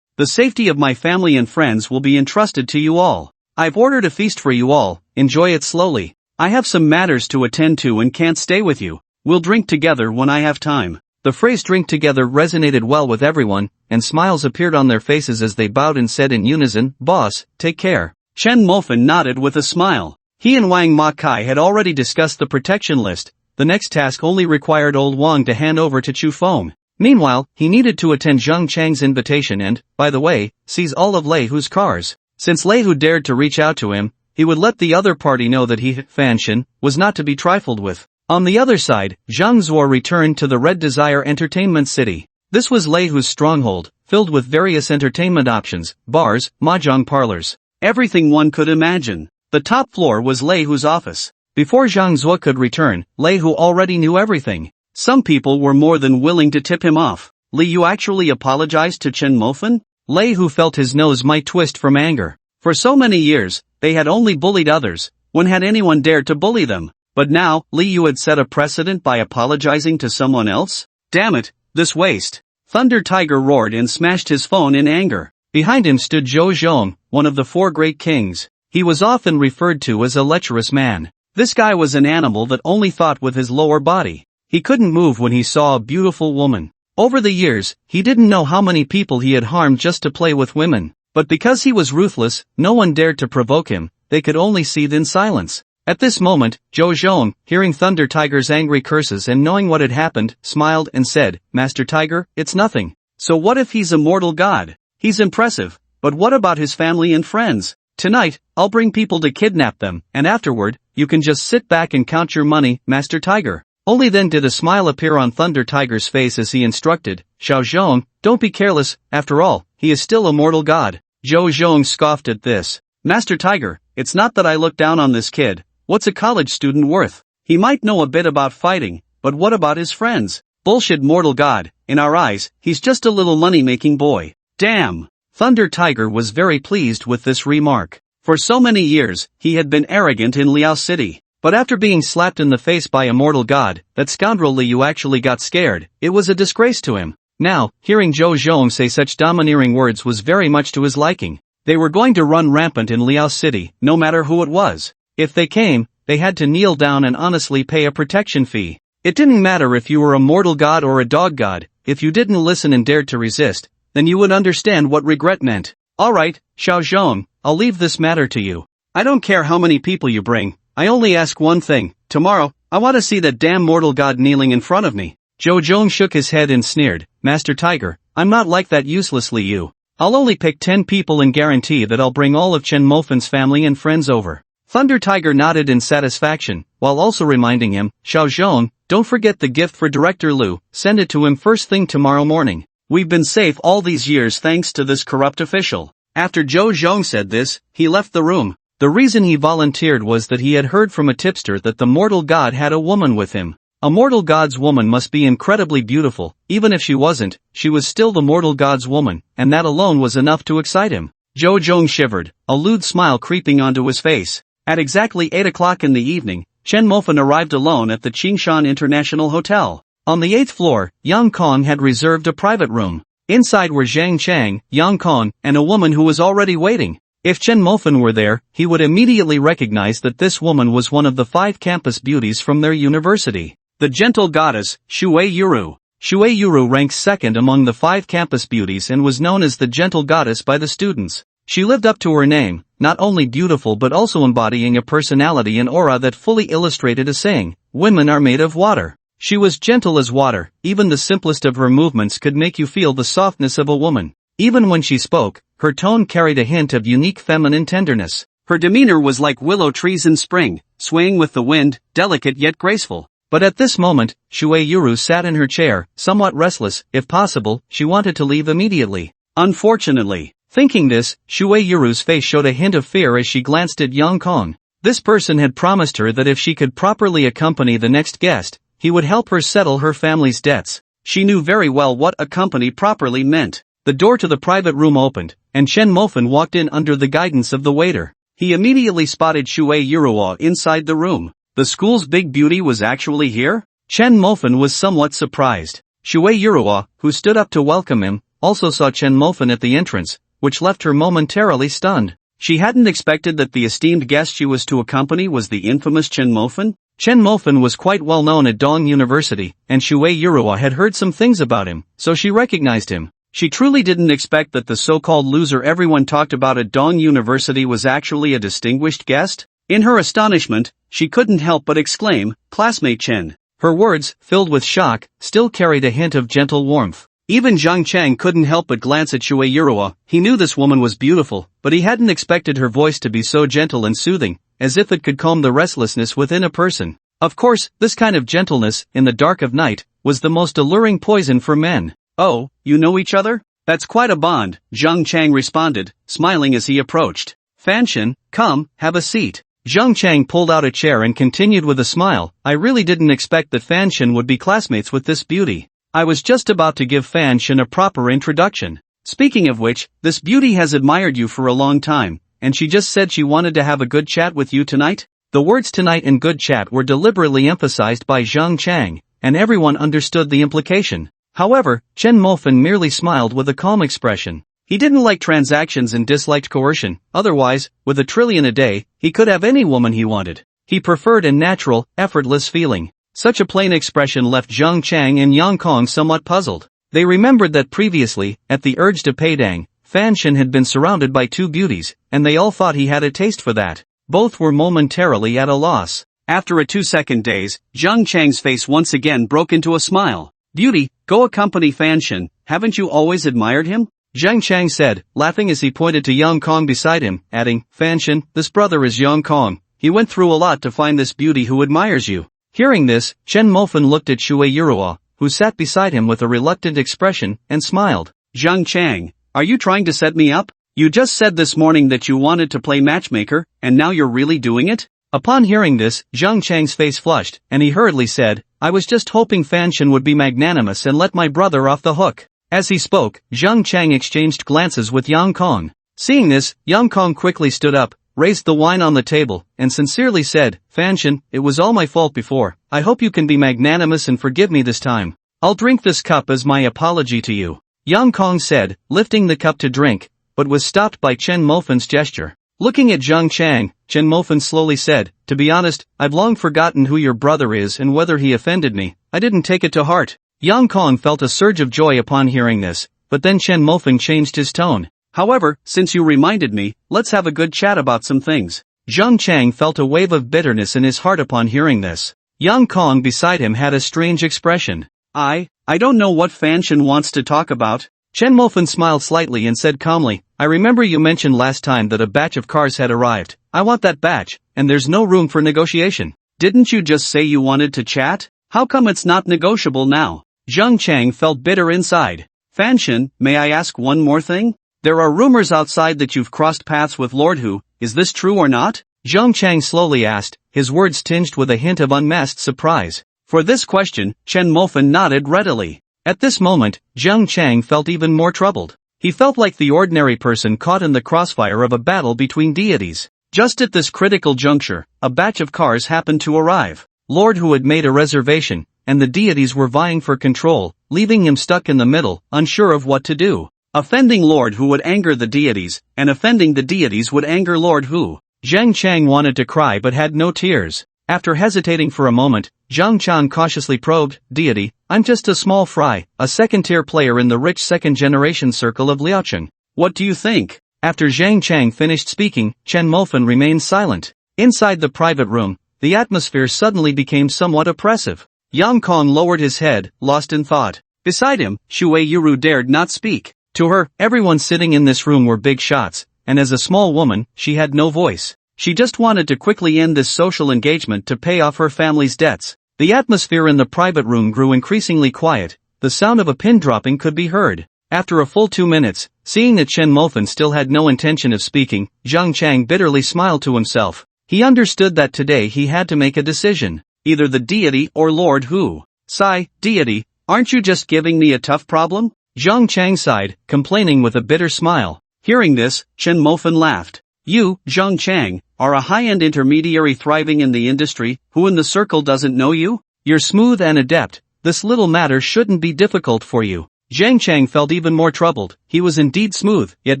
The safety of my family and friends will be entrusted to you all. I've ordered a feast for you all, enjoy it slowly. I have some matters to attend to and can't stay with you. We'll drink together when I have time. The phrase drink together resonated well with everyone, and smiles appeared on their faces as they bowed and said in unison, Boss, take care. Chen Mofen nodded with a smile. He and Wang Makai had already discussed the protection list. The next task only required old Wang to hand over to Chu Feng. Meanwhile, he needed to attend Zheng Chang's invitation and, by the way, seize all of Lei Hu's cars. Since Lei Hu dared to reach out to him, he would let the other party know that he, Fanshin, was not to be trifled with. On the other side, Zhang Zuo returned to the Red Desire Entertainment City. This was Lei Hu's stronghold, filled with various entertainment options, bars, mahjong parlors, everything one could imagine. The top floor was Lei Hu's office. Before Zhang Zuo could return, Lei Hu already knew everything. Some people were more than willing to tip him off. Li Yu actually apologized to Chen Mofen? Lei Hu felt his nose might twist from anger. For so many years, they had only bullied others. When had anyone dared to bully them? But now, Li Yu had set a precedent by apologizing to someone else? Damn it, this waste. Thunder Tiger roared and smashed his phone in anger. Behind him stood Zhou Zhong, one of the four great kings. He was often referred to as a lecherous man. This guy was an animal that only thought with his lower body. He couldn't move when he saw a beautiful woman. Over the years, he didn't know how many people he had harmed just to play with women. But because he was ruthless, no one dared to provoke him. They could only seethe in silence. At this moment, Zhou Zhong, hearing Thunder Tiger's angry curses and knowing what had happened, smiled and said, "Master Tiger, it's nothing. So what if he's a mortal god? He's impressive, but what about his family and friends? Tonight, I'll bring people to kidnap them, and afterward, you can just sit back and count your money, Master Tiger." Only then did a smile appear on Thunder Tiger's face as he instructed, "Xiao Zhong, don't be careless, after all, he is still a mortal god." Zhou Zhong scoffed at this. "Master Tiger, it's not that I look down on this kid. What's a college student worth? He might know a bit about fighting, but what about his friends? Bullshit mortal god, in our eyes, he's just a little money-making boy." Damn! Thunder Tiger was very pleased with this remark. For so many years, he had been arrogant in Liao City. But after being slapped in the face by a mortal god, that scoundrel Li Yu actually got scared. It was a disgrace to him. Now, hearing Zhou Zhong say such domineering words was very much to his liking. They were going to run rampant in Liao City, no matter who it was. If they came, they had to kneel down and honestly pay a protection fee. It didn't matter if you were a mortal god or a dog god. If you didn't listen and dared to resist, then you would understand what regret meant. "Alright, Xiao Zhong, I'll leave this matter to you. I don't care how many people you bring. I only ask one thing. Tomorrow, I want to see that damn mortal god kneeling in front of me." Zhou Zhong shook his head and sneered, "Master Tiger, I'm not like that useless Li Yu. I'll only pick 10 people and guarantee that I'll bring all of Chen Mofen's family and friends over." Thunder Tiger nodded in satisfaction, while also reminding him, "Xiao Zhong, don't forget the gift for Director Lu, send it to him first thing tomorrow morning. We've been safe all these years thanks to this corrupt official." After Zhou Zhong said this, he left the room. The reason he volunteered was that he had heard from a tipster that the mortal god had a woman with him. A mortal god's woman must be incredibly beautiful. Even if she wasn't, she was still the mortal god's woman, and that alone was enough to excite him. Zhou Zhong shivered, a lewd smile creeping onto his face. At exactly 8 o'clock in the evening, Chen Mofen arrived alone at the Qingshan International Hotel. On the 8th floor, Yang Kong had reserved a private room. Inside were Zhang Chang, Yang Kong, and a woman who was already waiting. If Chen Mofen were there, he would immediately recognize that this woman was one of the 5 campus beauties from their university. The gentle goddess, Shui Yuru. Shui Yuru ranks second among the 5 campus beauties and was known as the gentle goddess by the students. She lived up to her name, not only beautiful but also embodying a personality and aura that fully illustrated a saying, "Women are made of water." She was gentle as water. Even the simplest of her movements could make you feel the softness of a woman. Even when she spoke, her tone carried a hint of unique feminine tenderness. Her demeanor was like willow trees in spring, swaying with the wind, delicate yet graceful. But at this moment, Shui Yuru sat in her chair, somewhat restless. If possible, she wanted to leave immediately. Unfortunately, thinking this, Shui Yuru's face showed a hint of fear as she glanced at Yang Kong. This person had promised her that if she could properly accompany the next guest, he would help her settle her family's debts. She knew very well what accompany properly meant. The door to the private room opened, and Chen Mofen walked in under the guidance of the waiter. He immediately spotted Shui Yuruo inside the room. The school's big beauty was actually here? Chen Mofen was somewhat surprised. Shui Yuruo, who stood up to welcome him, also saw Chen Mofen at the entrance, which left her momentarily stunned. She hadn't expected that the esteemed guest she was to accompany was the infamous Chen Mofen. Chen Mofen was quite well known at Dong University, and Shui Yuruo had heard some things about him, so she recognized him. She truly didn't expect that the so-called loser everyone talked about at Dong University was actually a distinguished guest. In her astonishment, she couldn't help but exclaim, "Classmate Chen." Her words, filled with shock, still carried a hint of gentle warmth. Even Zhang Chang couldn't help but glance at Shui Yuruo. He knew this woman was beautiful, but he hadn't expected her voice to be so gentle and soothing, as if it could calm the restlessness within a person. Of course, this kind of gentleness, in the dark of night, was the most alluring poison for men. "Oh, you know each other? That's quite a bond," Zhang Chang responded, smiling as he approached. "Fanshan, come, have a seat." Zhang Chang pulled out a chair and continued with a smile, I really didn't expect that Fan Shen would be classmates with this beauty. I was just about to give Fan Shen a proper introduction. Speaking of which, this beauty has admired you for a long time, and she just said she wanted to have a good chat with you tonight? The words tonight and good chat were deliberately emphasized by Zhang Chang, and everyone understood the implication. However, Chen Mofan merely smiled with a calm expression. He didn't like transactions and disliked coercion, otherwise, with $1 trillion a day, he could have any woman he wanted. He preferred a natural, effortless feeling. Such a plain expression left Zhang Chang and Yang Kong somewhat puzzled. They remembered that previously, at the urge to Peidang, Fan Shen had been surrounded by two beauties, and they all thought he had a taste for that. Both were momentarily at a loss. After a 2-second daze, Zhang Chang's face once again broke into a smile. Beauty, go accompany Fan Shen, haven't you always admired him? Zhang Chang said, laughing as he pointed to Yang Kong beside him, adding, Fan Shen, this brother is Yang Kong. He went through a lot to find this beauty who admires you. Hearing this, Chen Mofan looked at Shui Yurua, who sat beside him with a reluctant expression, and smiled. Zhang Chang, are you trying to set me up? You just said this morning that you wanted to play matchmaker, and now you're really doing it? Upon hearing this, Zhang Chang's face flushed, and he hurriedly said, I was just hoping Fan Shen would be magnanimous and let my brother off the hook. As he spoke, Zhang Chang exchanged glances with Yang Kong. Seeing this, Yang Kong quickly stood up, raised the wine on the table, and sincerely said, Fan Shen, it was all my fault before. I hope you can be magnanimous and forgive me this time. I'll drink this cup as my apology to you. Yang Kong said, lifting the cup to drink, but was stopped by Chen Mofan's gesture. Looking at Zhang Chang, Chen Mofan slowly said, to be honest, I've long forgotten who your brother is and whether he offended me. I didn't take it to heart. Yang Kong felt a surge of joy upon hearing this, but then Chen Mofan changed his tone. However, since you reminded me, let's have a good chat about some things. Zhang Chang felt a wave of bitterness in his heart upon hearing this. Yang Kong beside him had a strange expression. I don't know what Fan Shen wants to talk about. Chen Mofan smiled slightly and said calmly, I remember you mentioned last time that a batch of cars had arrived. I want that batch, and there's no room for negotiation. Didn't you just say you wanted to chat? How come it's not negotiable now? Zhang Chang felt bitter inside. Fan Shen, may I ask one more thing? There are rumors outside that you've crossed paths with Lord Hu, is this true or not? Zhang Chang slowly asked, his words tinged with a hint of unmasked surprise. For this question, Chen Mofan nodded readily. At this moment, Zhang Chang felt even more troubled. He felt like the ordinary person caught in the crossfire of a battle between deities. Just at this critical juncture, a batch of cars happened to arrive. Lord Hu had made a reservation, and the deities were vying for control, leaving him stuck in the middle, unsure of what to do. Offending Lord Hu would anger the deities, and offending the deities would anger Lord Hu. Zhang Chang wanted to cry but had no tears. After hesitating for a moment, Zhang Chang cautiously probed, Deity, I'm just a small fry, a second-tier player in the rich second-generation circle of Liaocheng. What do you think? After Zhang Chang finished speaking, Chen Mofan remained silent. Inside the private room, the atmosphere suddenly became somewhat oppressive. Yang Kong lowered his head, lost in thought. Beside him, Shui Yuru dared not speak. To her, everyone sitting in this room were big shots, and as a small woman, she had no voice. She just wanted to quickly end this social engagement to pay off her family's debts. The atmosphere in the private room grew increasingly quiet. The sound of a pin dropping could be heard. After a full 2 minutes, seeing that Chen Mofan still had no intention of speaking, Zhang Chang bitterly smiled to himself. He understood that today he had to make a decision. Either the deity or Lord Hu. Sigh, deity, aren't you just giving me a tough problem? Zhang Chang sighed, complaining with a bitter smile. Hearing this, Chen Mofan laughed. You, Zhang Chang, are a high-end intermediary thriving in the industry, who in the circle doesn't know you? You're smooth and adept, this little matter shouldn't be difficult for you. Zhang Chang felt even more troubled. He was indeed smooth, yet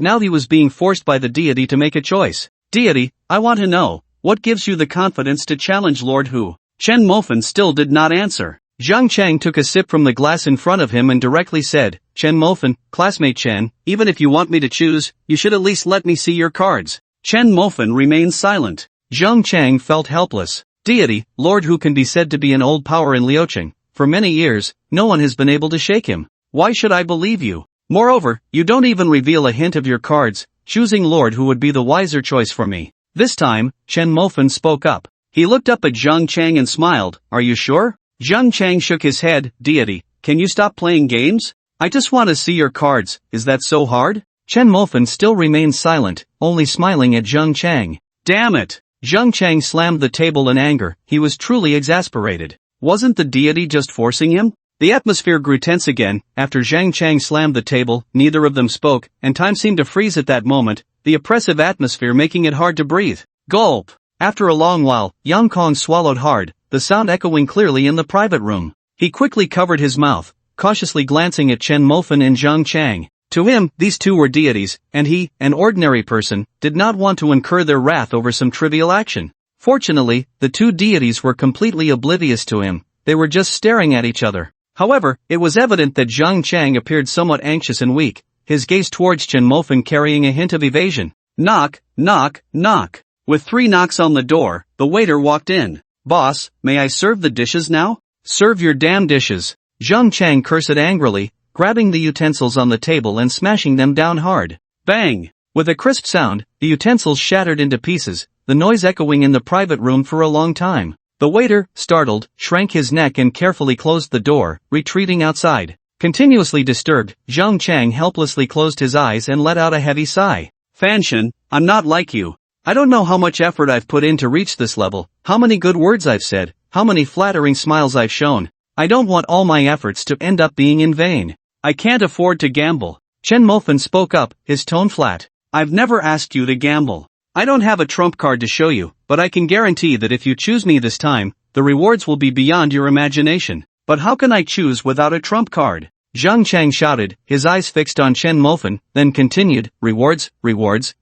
now he was being forced by the deity to make a choice. Deity, I want to know, what gives you the confidence to challenge Lord Hu? Chen Mofan still did not answer. Zhang Chang took a sip from the glass in front of him and directly said, Chen Mofan, classmate Chen, even if you want me to choose, you should at least let me see your cards. Chen Mofan remained silent. Zhang Chang felt helpless. Deity, Lord Hu can be said to be an old power in Liaocheng. For many years, no one has been able to shake him. Why should I believe you? Moreover, you don't even reveal a hint of your cards. Choosing Lord Hu would be the wiser choice for me. This time, Chen Mofan spoke up. He looked up at Zhang Chang and smiled. Are you sure? Zhang Chang shook his head. Deity, can you stop playing games? I just want to see your cards. Is that so hard? Chen Mofan still remained silent, only smiling at Zhang Chang. Damn it! Zhang Chang slammed the table in anger. He was truly exasperated. Wasn't the deity just forcing him? The atmosphere grew tense again. After Zhang Chang slammed the table, neither of them spoke, and time seemed to freeze at that moment, the oppressive atmosphere making it hard to breathe. Gulp! After a long while, Yang Kong swallowed hard, the sound echoing clearly in the private room. He quickly covered his mouth, cautiously glancing at Chen Mofan and Zhang Chang. To him, these two were deities, and he, an ordinary person, did not want to incur their wrath over some trivial action. Fortunately, the two deities were completely oblivious to him. They were just staring at each other. However, it was evident that Zhang Chang appeared somewhat anxious and weak, his gaze towards Chen Mofan carrying a hint of evasion. Knock, knock, knock. With 3 knocks on the door, the waiter walked in. Boss, may I serve the dishes now? Serve your damn dishes. Zhang Chang cursed angrily, grabbing the utensils on the table and smashing them down hard. Bang! With a crisp sound, the utensils shattered into pieces, the noise echoing in the private room for a long time. The waiter, startled, shrank his neck and carefully closed the door, retreating outside. Continuously disturbed, Zhang Chang helplessly closed his eyes and let out a heavy sigh. Fanshin, I'm not like you. I don't know how much effort I've put in to reach this level, how many good words I've said, how many flattering smiles I've shown. I don't want all my efforts to end up being in vain. I can't afford to gamble. Chen Mofan spoke up, his tone flat. I've never asked you to gamble. I don't have a trump card to show you, but I can guarantee that if you choose me this time, the rewards will be beyond your imagination. But how can I choose without a trump card? Zhang Chang shouted, his eyes fixed on Chen Mofan, then continued, rewards,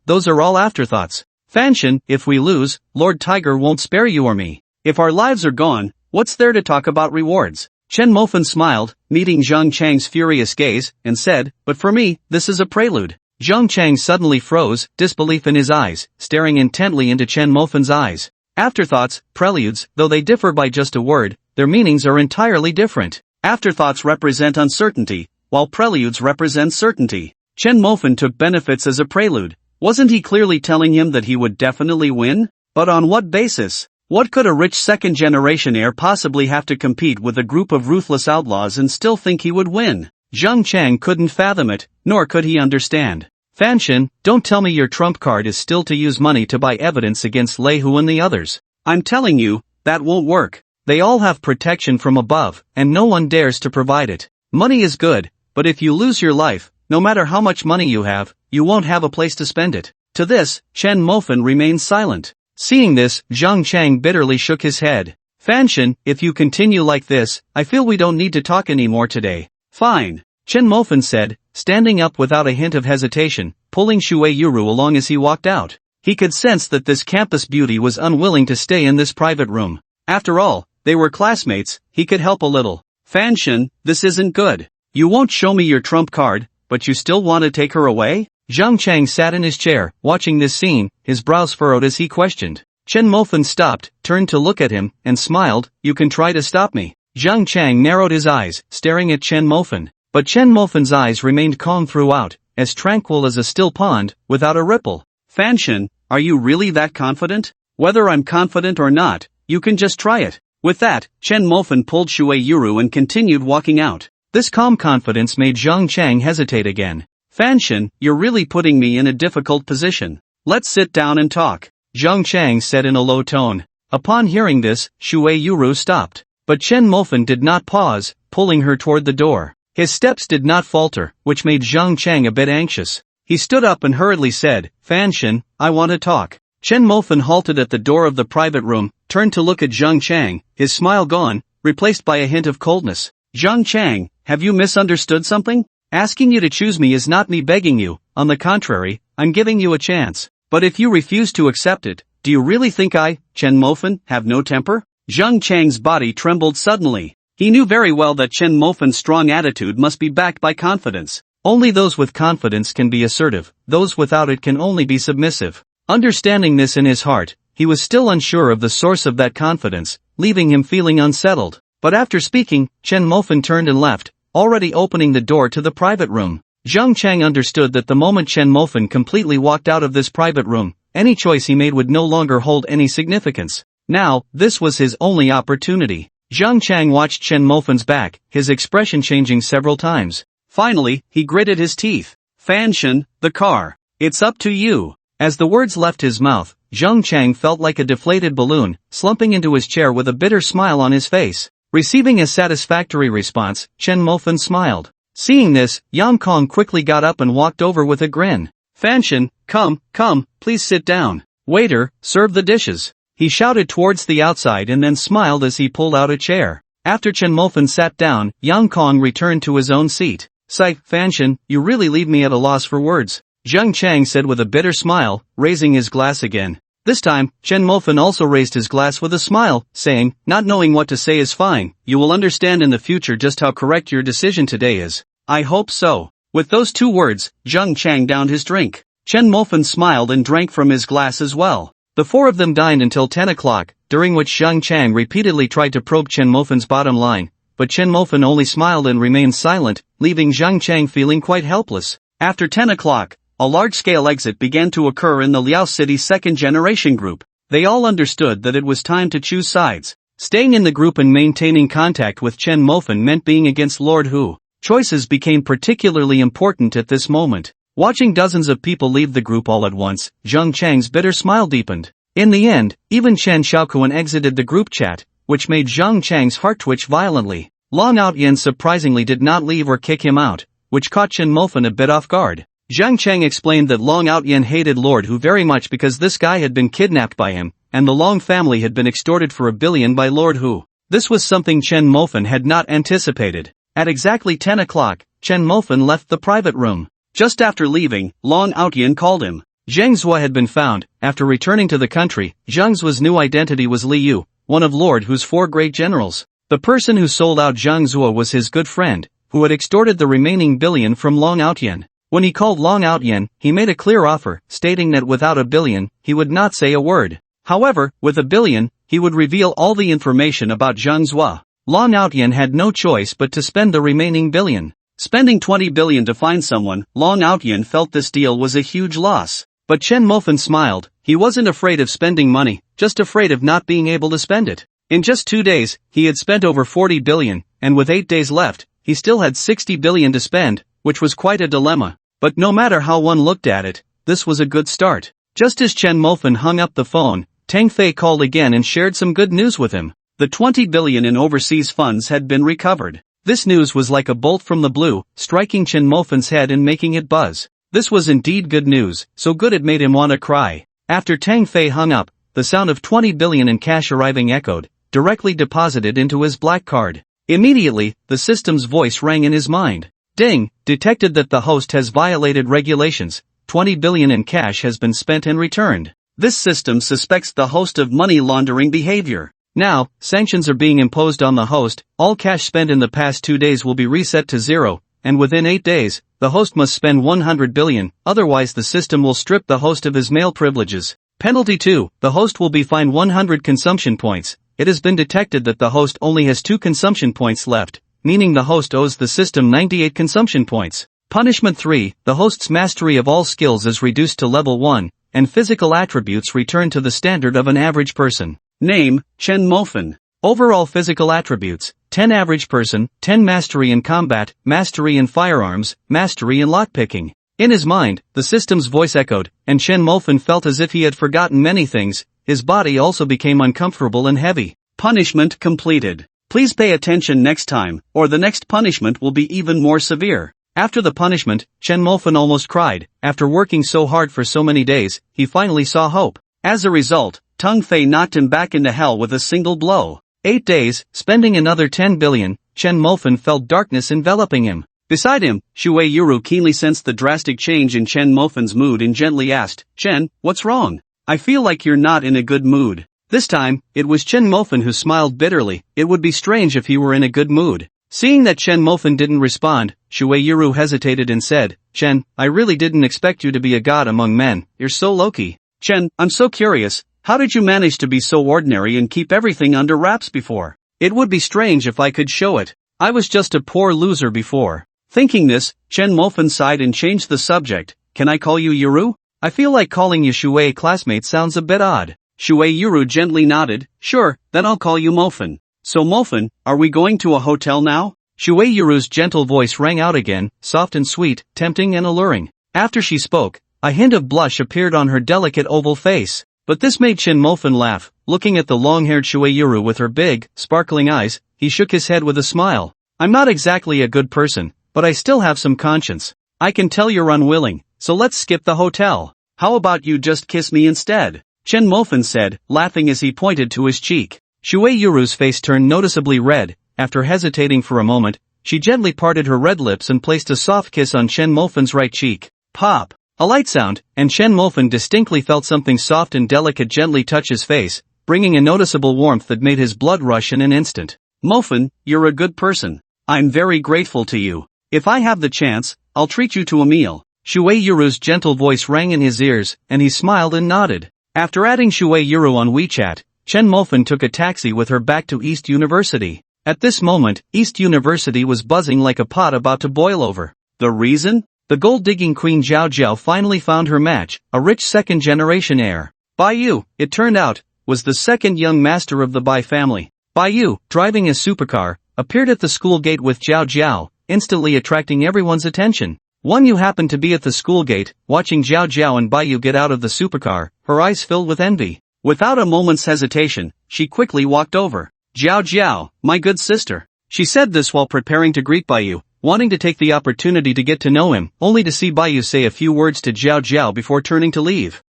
those are all afterthoughts. Fanshin, if we lose, Lord Tiger won't spare you or me. If our lives are gone, what's there to talk about rewards? Chen Mofan smiled, meeting Zhang Chang's furious gaze, and said, but for me, this is a prelude. Zhang Chang suddenly froze, disbelief in his eyes, staring intently into Chen Mofan's eyes. Afterthoughts, preludes, though they differ by just a word, their meanings are entirely different. Afterthoughts represent uncertainty, while preludes represent certainty. Chen Mofan took benefits as a prelude. Wasn't he clearly telling him that he would definitely win? But on what basis? What could a rich second-generation heir possibly have to compete with a group of ruthless outlaws and still think he would win? Zhang Chang couldn't fathom it, nor could he understand. Fanshin, don't tell me your trump card is still to use money to buy evidence against Lei Hu and the others. I'm telling you, that won't work. They all have protection from above, and no one dares to provide it. Money is good, but if you lose your life, no matter how much money you have, you won't have a place to spend it. To this, Chen Mofan remained silent. Seeing this, Zhang Chang bitterly shook his head. Fanshin, if you continue like this, I feel we don't need to talk anymore today. Fine. Chen Mofan said, standing up without a hint of hesitation, pulling Shui Yuru along as he walked out. He could sense that this campus beauty was unwilling to stay in this private room. After all, they were classmates, he could help a little. Fanshin, this isn't good. You won't show me your trump card, but you still want to take her away? Zhang Chang sat in his chair, watching this scene, his brows furrowed as he questioned. Chen Mofan stopped, turned to look at him, and smiled, you can try to stop me. Zhang Chang narrowed his eyes, staring at Chen Mofan. But Chen Mofan's eyes remained calm throughout, as tranquil as a still pond, without a ripple. Fanshin, are you really that confident? Whether I'm confident or not, you can just try it. With that, Chen Mofan pulled Shui Yuru and continued walking out. This calm confidence made Zhang Chang hesitate again. Fanshin, you're really putting me in a difficult position. Let's sit down and talk. Zhang Chang said in a low tone. Upon hearing this, Shui Yuru stopped. But Chen Mofan did not pause, pulling her toward the door. His steps did not falter, which made Zhang Chang a bit anxious. He stood up and hurriedly said, Fanshin, I want to talk. Chen Mofan halted at the door of the private room, turned to look at Zhang Chang, his smile gone, replaced by a hint of coldness. Zhang Chang, have you misunderstood something? Asking you to choose me is not me begging you, on the contrary, I'm giving you a chance. But if you refuse to accept it, do you really think I, Chen Mofan, have no temper? Zhang Chang's body trembled suddenly. He knew very well that Chen Mofan's strong attitude must be backed by confidence. Only those with confidence can be assertive, those without it can only be submissive. Understanding this in his heart, he was still unsure of the source of that confidence, leaving him feeling unsettled. But after speaking, Chen Mofan turned and left, already opening the door to the private room. Zhang Chang understood that the moment Chen Mofan completely walked out of this private room, any choice he made would no longer hold any significance. Now, this was his only opportunity. Zhang Chang watched Chen Mofan's back, his expression changing several times. Finally, he gritted his teeth. Fanshin, the car. It's up to you. As the words left his mouth, Zheng Chang felt like a deflated balloon, slumping into his chair with a bitter smile on his face. Receiving a satisfactory response, Chen Mofan smiled. Seeing this, Yang Kong quickly got up and walked over with a grin. Fanshan, come, please sit down. Waiter, serve the dishes. He shouted towards the outside and then smiled as he pulled out a chair. After Chen Mofan sat down, Yang Kong returned to his own seat. Sai, Fanshan, you really leave me at a loss for words, Zheng Chang said with a bitter smile, raising his glass again. This time, Chen Mofan also raised his glass with a smile, saying, not knowing what to say is fine, you will understand in the future just how correct your decision today is. I hope so. With those two words, Zheng Chang downed his drink. Chen Mofan smiled and drank from his glass as well. The four of them dined until 10 o'clock, during which Zheng Chang repeatedly tried to probe Chen Mofan's bottom line, but Chen Mofan only smiled and remained silent, leaving Zheng Chang feeling quite helpless. After 10 o'clock, a large-scale exit began to occur in the Liao City second-generation group. They all understood that it was time to choose sides. Staying in the group and maintaining contact with Chen Mofan meant being against Lord Hu. Choices became particularly important at this moment. Watching dozens of people leave the group all at once, Zheng Chang's bitter smile deepened. In the end, even Chen Xiaokuan exited the group chat, which made Zheng Chang's heart twitch violently. Long Outyen surprisingly did not leave or kick him out, which caught Chen Mofan a bit off guard. Zheng Chang explained that Long Outyen hated Lord Hu very much because this guy had been kidnapped by him, and the Long family had been extorted for $1 billion by Lord Hu. This was something Chen Mofan had not anticipated. At exactly 10 o'clock, Chen Mofan left the private room. Just after leaving, Long Outyen called him. Zheng Zhua had been found. After returning to the country, Zheng Zhua's new identity was Li Yu, one of Lord Hu's 4 great generals. The person who sold out Zheng Zhua was his good friend, who had extorted the remaining $1 billion from Long Outyen. When he called Long Outyen, he made a clear offer, stating that without $1 billion, he would not say a word. However, with $1 billion, he would reveal all the information about Zheng Zhua. Long Outyen had no choice but to spend the remaining $1 billion. Spending $20 billion to find someone, Long Outyen felt this deal was a huge loss. But Chen Mofan smiled. He wasn't afraid of spending money, just afraid of not being able to spend it. In just 2 days, he had spent over $40 billion, and with 8 days left, he still had $60 billion to spend, which was quite a dilemma. But no matter how one looked at it, this was a good start. Just as Chen Mofan hung up the phone, Tang Fei called again and shared some good news with him. The $20 billion in overseas funds had been recovered. This news was like a bolt from the blue, striking Chen Mofan's head and making it buzz. This was indeed good news, so good it made him want to cry. After Tang Fei hung up, the sound of $20 billion in cash arriving echoed, directly deposited into his black card. Immediately, the system's voice rang in his mind. Ding, detected that the host has violated regulations. $20 billion in cash has been spent and returned. This system suspects the host of money laundering behavior. Now, sanctions are being imposed on the host. All cash spent in the past 2 days will be reset to zero, and within 8 days, the host must spend $100 billion, otherwise the system will strip the host of his mail privileges. Penalty 2, the host will be fined 100 consumption points. It has been detected that the host only has 2 consumption points left, meaning the host owes the system 98 consumption points. Punishment 3, the host's mastery of all skills is reduced to level 1, and physical attributes return to the standard of an average person. Name, Chen Mofan. Overall physical attributes, 10 average person, 10 mastery in combat, mastery in firearms, mastery in lockpicking. In his mind, the system's voice echoed, and Chen Mofan felt as if he had forgotten many things. His body also became uncomfortable and heavy. Punishment completed. Please pay attention next time, or the next punishment will be even more severe. After the punishment, Chen Mofan almost cried. After working so hard for so many days, he finally saw hope. As a result, Tang Fei knocked him back into hell with a single blow. 8 days, spending another $10 billion, Chen Mofan felt darkness enveloping him. Beside him, Shui Yuru keenly sensed the drastic change in Chen Mofan's mood and gently asked, Chen, what's wrong? I feel like you're not in a good mood. This time, it was Chen Mofan who smiled bitterly. It would be strange if he were in a good mood. Seeing that Chen Mofan didn't respond, Shui Yuru hesitated and said, Chen, I really didn't expect you to be a god among men. You're so low-key. Chen, I'm so curious. How did you manage to be so ordinary and keep everything under wraps before? It would be strange if I could show it. I was just a poor loser before. Thinking this, Chen Mofan sighed and changed the subject. Can I call you Yuru? I feel like calling you Shui classmate sounds a bit odd. Shui Yuru gently nodded. Sure, then I'll call you Mofan. So Mofan, are we going to a hotel now? Shui Yuru's gentle voice rang out again, soft and sweet, tempting and alluring. After she spoke, a hint of blush appeared on her delicate oval face. But this made Chen Mofan laugh. Looking at the long-haired Shueiyuru with her big, sparkling eyes, he shook his head with a smile. I'm not exactly a good person, but I still have some conscience. I can tell you're unwilling, so let's skip the hotel. How about you just kiss me instead? Chen Mofan said, laughing as he pointed to his cheek. Shueiyuru's face turned noticeably red. After hesitating for a moment, she gently parted her red lips and placed a soft kiss on Chen Mofan's right cheek. Pop! A light sound, and Chen Mofan distinctly felt something soft and delicate gently touch his face, bringing a noticeable warmth that made his blood rush in an instant. Mofan, you're a good person. I'm very grateful to you. If I have the chance, I'll treat you to a meal. Shueiyuru's gentle voice rang in his ears, and he smiled and nodded. After adding Shueiyuru on WeChat, Chen Mofan took a taxi with her back to East University. At this moment, East University was buzzing like a pot about to boil over. The reason? The gold-digging queen Zhao Zhao finally found her match, a rich second-generation heir. Baiyu, it turned out, was the second young master of the Bai family. Baiyu, driving a supercar, appeared at the school gate with Zhao Zhao, instantly attracting everyone's attention. Wang Yu happened to be at the school gate, watching Zhao Zhao and Baiyu get out of the supercar, her eyes filled with envy. Without a moment's hesitation, she quickly walked over. Zhao Zhao, my good sister. She said this while preparing to greet Baiyu, wanting to take the opportunity to get to know him, only to see Baiyu say a few words to Zhao Zhao before turning to leave.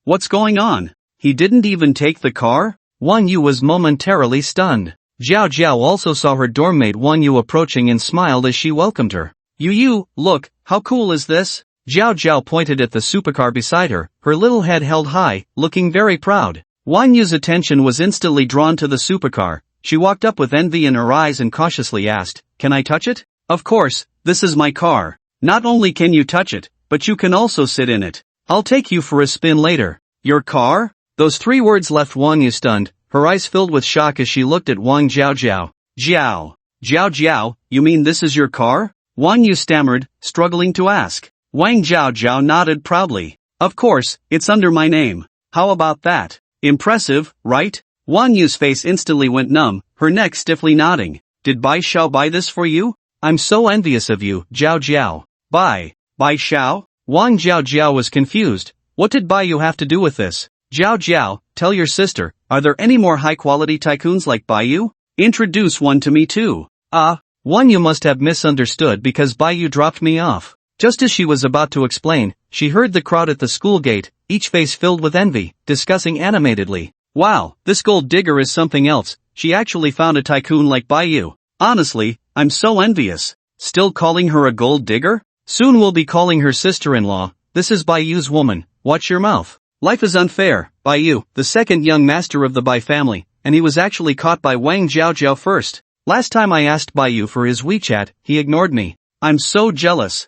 What's going on? He didn't even take the car? Wang Yu was momentarily stunned. Zhao Zhao also saw her dorm mate Wang Yu approaching and smiled as she welcomed her. Yu, look, how cool is this? Zhao Zhao pointed at the supercar beside her, her little head held high, looking very proud. Wang Yu's attention was instantly drawn to the supercar. She walked up with envy in her eyes and cautiously asked, "Can I touch it?" "Of course, this is my car. Not only can you touch it, but you can also sit in it. I'll take you for a spin later." "Your car?" Those three words left Wang Yu stunned, her eyes filled with shock as she looked at Wang Zhao Zhao. Zhao Zhao, you mean this is your car?" Wang Yu stammered, struggling to ask. Wang Zhao Zhao nodded proudly. "Of course, it's under my name. How about that? Impressive, right?" Wang Yu's face instantly went numb, her neck stiffly nodding. "Did Bai Xiao buy this for you? I'm so envious of you, Zhao Zhao." Bai Xiao? Wang Zhao Zhao was confused. What did Baiyu have to do with this? "Zhao Zhao, tell your sister, are there any more high-quality tycoons like Baiyu? Introduce one to me too." Wang Yu must have misunderstood because Baiyu dropped me off. Just as she was about to explain, she heard the crowd at the school gate, each face filled with envy, discussing animatedly. "Wow, this gold digger is something else. She actually found a tycoon like Baiyu. Honestly, I'm so envious." Still calling her a gold digger? Soon we'll be calling her sister-in-law. This is Baiyu's woman, watch your mouth. Life is unfair. Baiyu, the second young master of the Bai family, and he was actually caught by Wang Zhao Zhao first. Last time I asked Baiyu for his WeChat, he ignored me. I'm so jealous.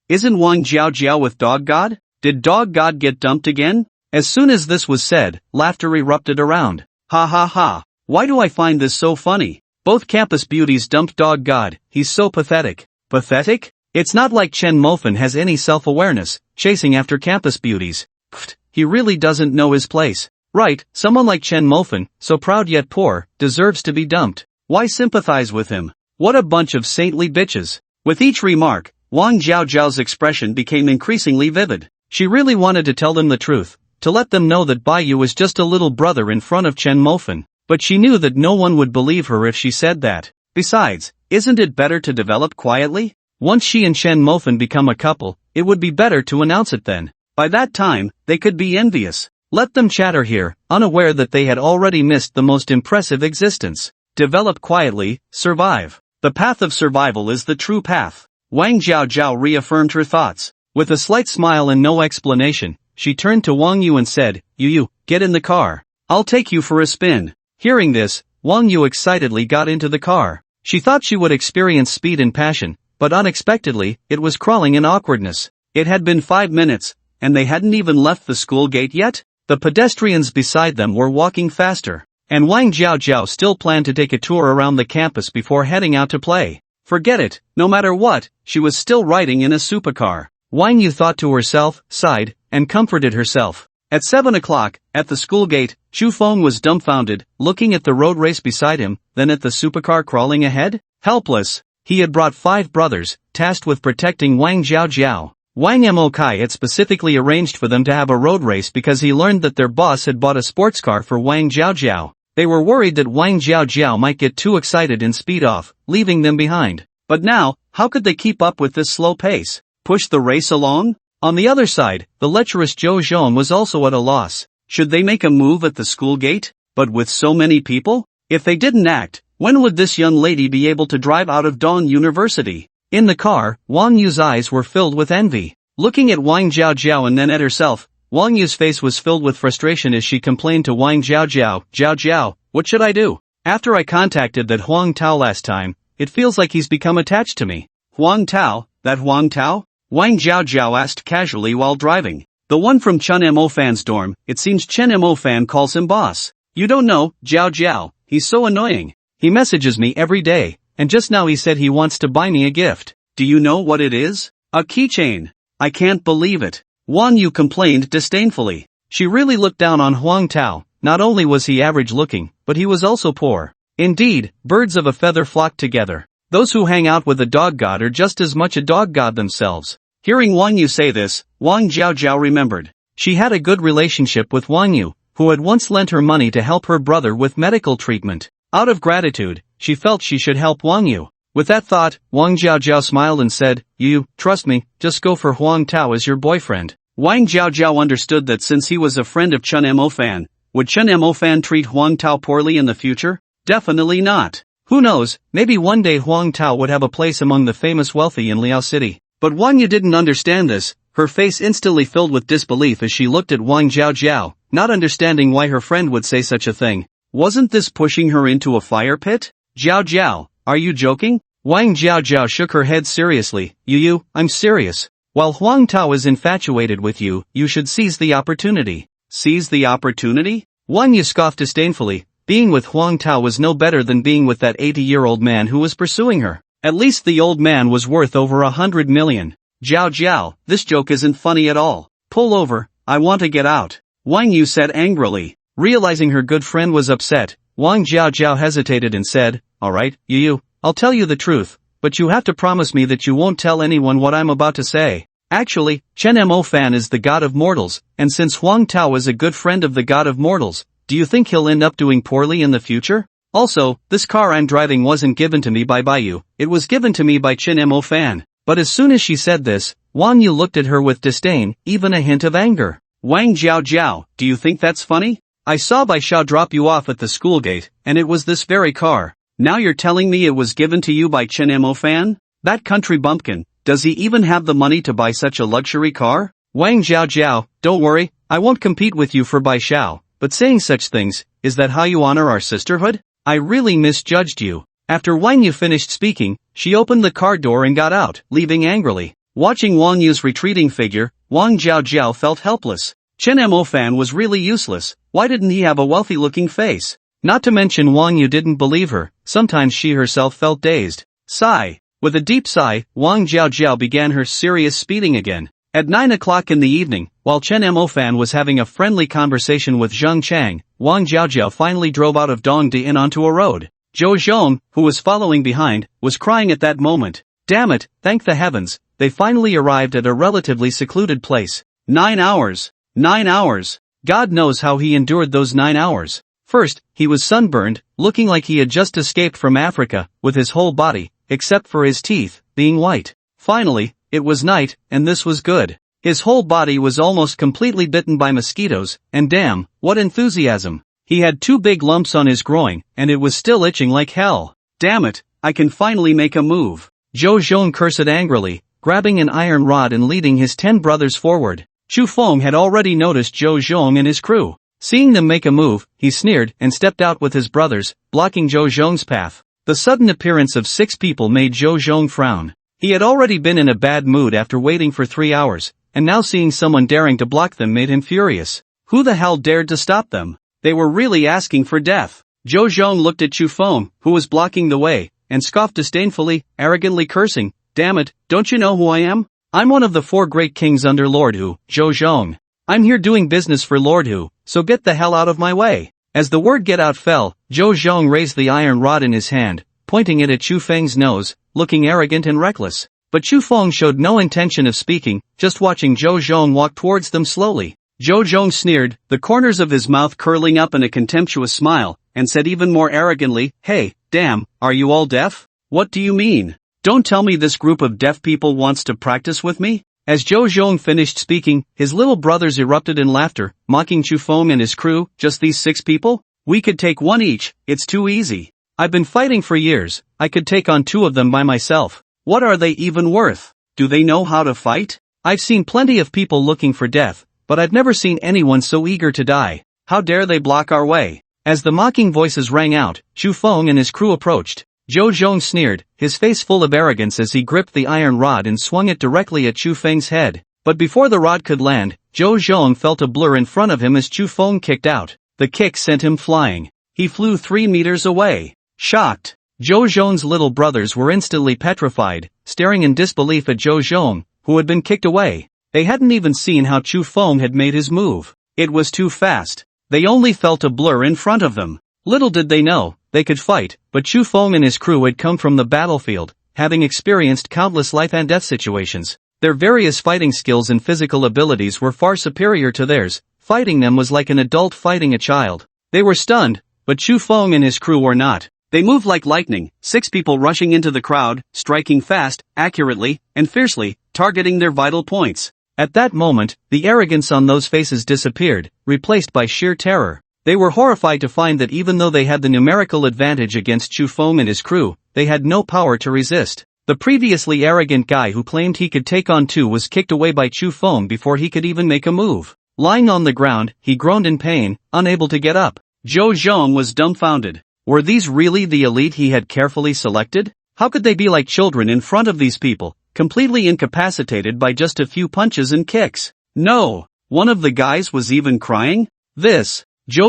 Isn't Wang Zhao Zhao with Dog God? Did Dog God get dumped again? As soon as this was said, laughter erupted around. Ha ha ha. Why do I find this so funny? Both campus beauties dumped Dog God, he's so pathetic. Pathetic? It's not like Chen Mofan has any self-awareness, chasing after campus beauties. Pfft, he really doesn't know his place. Right, someone like Chen Mofan, so proud yet poor, deserves to be dumped. Why sympathize with him? What a bunch of saintly bitches. With each remark, Wang Zhao Zhao's expression became increasingly vivid. She really wanted to tell them the truth, to let them know that Baiyu was just a little brother in front of Chen Mofan, but she knew that no one would believe her if she said that. Besides, isn't it better to develop quietly? Once she and Chen Mofan become a couple, it would be better to announce it then. By that time, they could be envious. Let them chatter here, unaware that they had already missed the most impressive existence. Develop quietly, survive. The path of survival is the true path. Wang Zhao Zhao reaffirmed her thoughts. With a slight smile and no explanation, she turned to Wang Yu and said, Yu, get in the car. I'll take you for a spin. Hearing this, Wang Yu excitedly got into the car. She thought she would experience speed and passion, but unexpectedly, it was crawling in awkwardness. It had been 5 minutes, and they hadn't even left the school gate yet? The pedestrians beside them were walking faster. And Wang Zhao Zhao still planned to take a tour around the campus before heading out to play. Forget it, no matter what, she was still riding in a supercar. Wang Yu thought to herself, sighed, and comforted herself. At 7 o'clock, at the school gate, Chu Feng was dumbfounded, looking at the road race beside him, then at the supercar crawling ahead. Helpless, he had brought 5 brothers, tasked with protecting Wang Zhao Zhao. Wang Mo Kai had specifically arranged for them to have a road race because he learned that their boss had bought a sports car for Wang Jiaojiao. They were worried that Wang Jiaojiao might get too excited and speed off, leaving them behind. But now, how could they keep up with this slow pace? Push the race along? On the other side, the lecherous Zhou Zhong was also at a loss. Should they make a move at the school gate? But with so many people? If they didn't act, when would this young lady be able to drive out of Dong University? In the car, Wang Yu's eyes were filled with envy. Looking at Wang Jiaojiao and then at herself, Wang Yu's face was filled with frustration as she complained to Wang Jiaojiao, Jiaojiao, what should I do? After I contacted that Huang Tao last time, it feels like he's become attached to me. Huang Tao? That Huang Tao? Wang Jiaojiao asked casually while driving. The one from Chen Mo Fan's dorm, it seems Chen Mo Fan calls him boss. You don't know, Jiao, he's so annoying. He messages me every day, and just now he said he wants to buy me a gift. Do you know what it is? A keychain. I can't believe it. Wang Yu complained disdainfully. She really looked down on Huang Tao. Not only was he average looking, but he was also poor. Indeed, birds of a feather flock together. Those who hang out with a dog god are just as much a dog god themselves. Hearing Wang Yu say this, Wang Jiaojiao remembered. She had a good relationship with Wang Yu, who had once lent her money to help her brother with medical treatment. Out of gratitude, she felt she should help Wang Yu. With that thought, Wang Jiaojiao smiled and said, You, trust me, just go for Huang Tao as your boyfriend. Wang Jiaojiao understood that since he was a friend of Chen Mo Fan, would Chen Mo Fan treat Huang Tao poorly in the future? Definitely not. Who knows, maybe one day Huang Tao would have a place among the famous wealthy in Liao City. But Wang Yu didn't understand this. Her face instantly filled with disbelief as she looked at Wang Jiaojiao, not understanding why her friend would say such a thing. Wasn't this pushing her into a fire pit? Jiaojiao, are you joking? Wang Jiaojiao shook her head seriously. You, I'm serious. While Huang Tao is infatuated with you, you should seize the opportunity. Seize the opportunity? Wang Yu scoffed disdainfully. Being with Huang Tao was no better than being with that 80-year-old man who was pursuing her. At least the old man was worth over 100 million. Jiao, this joke isn't funny at all. Pull over, I want to get out. Wang Yu said angrily. Realizing her good friend was upset, Wang Jiaojiao hesitated and said, Alright, you, I'll tell you the truth, but you have to promise me that you won't tell anyone what I'm about to say. Actually, Chen Mo Fan is the god of mortals, and since Huang Tao is a good friend of the god of mortals, do you think he'll end up doing poorly in the future? Also, this car I'm driving wasn't given to me by Baiyu, it was given to me by Chen Mo Fan. But as soon as she said this, Wang Yu looked at her with disdain, even a hint of anger. Wang Jiaojiao, do you think that's funny? I saw Bai Xiao drop you off at the school gate, and it was this very car. Now you're telling me it was given to you by Chen Mo Fan? That country bumpkin, does he even have the money to buy such a luxury car? Wang Jiaojiao, don't worry, I won't compete with you for Bai Xiao, but saying such things, is that how you honor our sisterhood? I really misjudged you. After Wang Yu finished speaking, she opened the car door and got out, leaving angrily. Watching Wang Yu's retreating figure, Wang Jiaojiao felt helpless. Chen Mo Fan was really useless. Why didn't he have a wealthy-looking face? Not to mention Wang Yu didn't believe her. Sometimes she herself felt dazed. Sigh. With a deep sigh, Wang Jiaojiao began her serious speeding again. At 9 o'clock in the evening, while Chen Mo Fan was having a friendly conversation with Zheng Chang, Wang Jiaojiao finally drove out of Dongde and onto a road. Zhou Zhong, who was following behind, was crying at that moment. Damn it, thank the heavens, they finally arrived at a relatively secluded place. 9 hours. 9 hours. God knows how he endured those 9 hours. First, he was sunburned, looking like he had just escaped from Africa, with his whole body, except for his teeth, being white. Finally, it was night, and this was good. His whole body was almost completely bitten by mosquitoes, and damn, what enthusiasm. He had 2 big lumps on his groin, and it was still itching like hell. Damn it, I can finally make a move. Zhou Zhong cursed angrily, grabbing an iron rod and leading his 10 brothers forward. Chu Feng had already noticed Zhou Zhong and his crew. Seeing them make a move, he sneered and stepped out with his brothers, blocking Zhou Zhong's path. The sudden appearance of 6 people made Zhou Zhong frown. He had already been in a bad mood after waiting for 3 hours, and now seeing someone daring to block them made him furious. Who the hell dared to stop them? They were really asking for death. Zhou Zhong looked at Chu Feng, who was blocking the way, and scoffed disdainfully, arrogantly cursing, Damn it, don't you know who I am? I'm one of the 4 great kings under Lord Hu, Zhou Zhong. I'm here doing business for Lord Hu, so get the hell out of my way. As the word get out fell, Zhou Zhong raised the iron rod in his hand, pointing it at Chu Feng's nose, looking arrogant and reckless. But Chu Feng showed no intention of speaking, just watching Zhou Zhong walk towards them slowly. Zhou Zhong sneered, the corners of his mouth curling up in a contemptuous smile, and said even more arrogantly, "Hey, damn, are you all deaf? What do you mean? Don't tell me this group of deaf people wants to practice with me?" As Zhou Zhong finished speaking, his little brothers erupted in laughter, mocking Chu Feng and his crew. Just these 6 people? We could take 1 each, it's too easy. I've been fighting for years, I could take on 2 of them by myself. What are they even worth? Do they know how to fight? I've seen plenty of people looking for death, but I've never seen anyone so eager to die. How dare they block our way? As the mocking voices rang out, Chu Feng and his crew approached. Zhou Zhong sneered, his face full of arrogance as he gripped the iron rod and swung it directly at Chu Feng's head. But before the rod could land, Zhou Zhong felt a blur in front of him as Chu Feng kicked out. The kick sent him flying. He flew 3 meters away. Shocked, Zhou Zhong's little brothers were instantly petrified, staring in disbelief at Zhou Zhong, who had been kicked away. They hadn't even seen how Chu Feng had made his move. It was too fast. They only felt a blur in front of them. Little did they know, they could fight, but Chu Feng and his crew had come from the battlefield, having experienced countless life and death situations. Their various fighting skills and physical abilities were far superior to theirs. Fighting them was like an adult fighting a child. They were stunned, but Chu Feng and his crew were not. They moved like lightning, 6 people rushing into the crowd, striking fast, accurately, and fiercely, targeting their vital points. At that moment, the arrogance on those faces disappeared, replaced by sheer terror. They were horrified to find that even though they had the numerical advantage against Chu Feng and his crew, they had no power to resist. The previously arrogant guy who claimed he could take on 2 was kicked away by Chu Feng before he could even make a move. Lying on the ground, he groaned in pain, unable to get up. Zhou Zhong was dumbfounded. Were these really the elite he had carefully selected? How could they be like children in front of these people, completely incapacitated by just a few punches and kicks? No! One of the guys was even crying? Zhou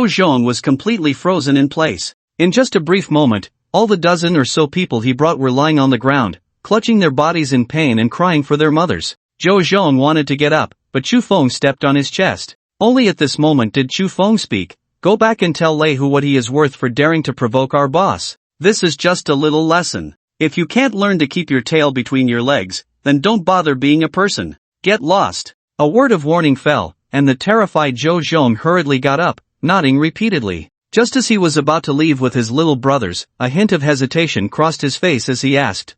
Zhong was completely frozen in place. In just a brief moment, all the dozen or so people he brought were lying on the ground, clutching their bodies in pain and crying for their mothers. Zhou Zhong wanted to get up, but Chu Feng stepped on his chest. Only at this moment did Chu Feng speak. Go back and tell Lei Hu what he is worth for daring to provoke our boss. This is just a little lesson. If you can't learn to keep your tail between your legs, then don't bother being a person. Get lost. A word of warning fell, and the terrified Zhou Zhong hurriedly got up, nodding repeatedly. Just as he was about to leave with his little brothers, a hint of hesitation crossed his face as he asked,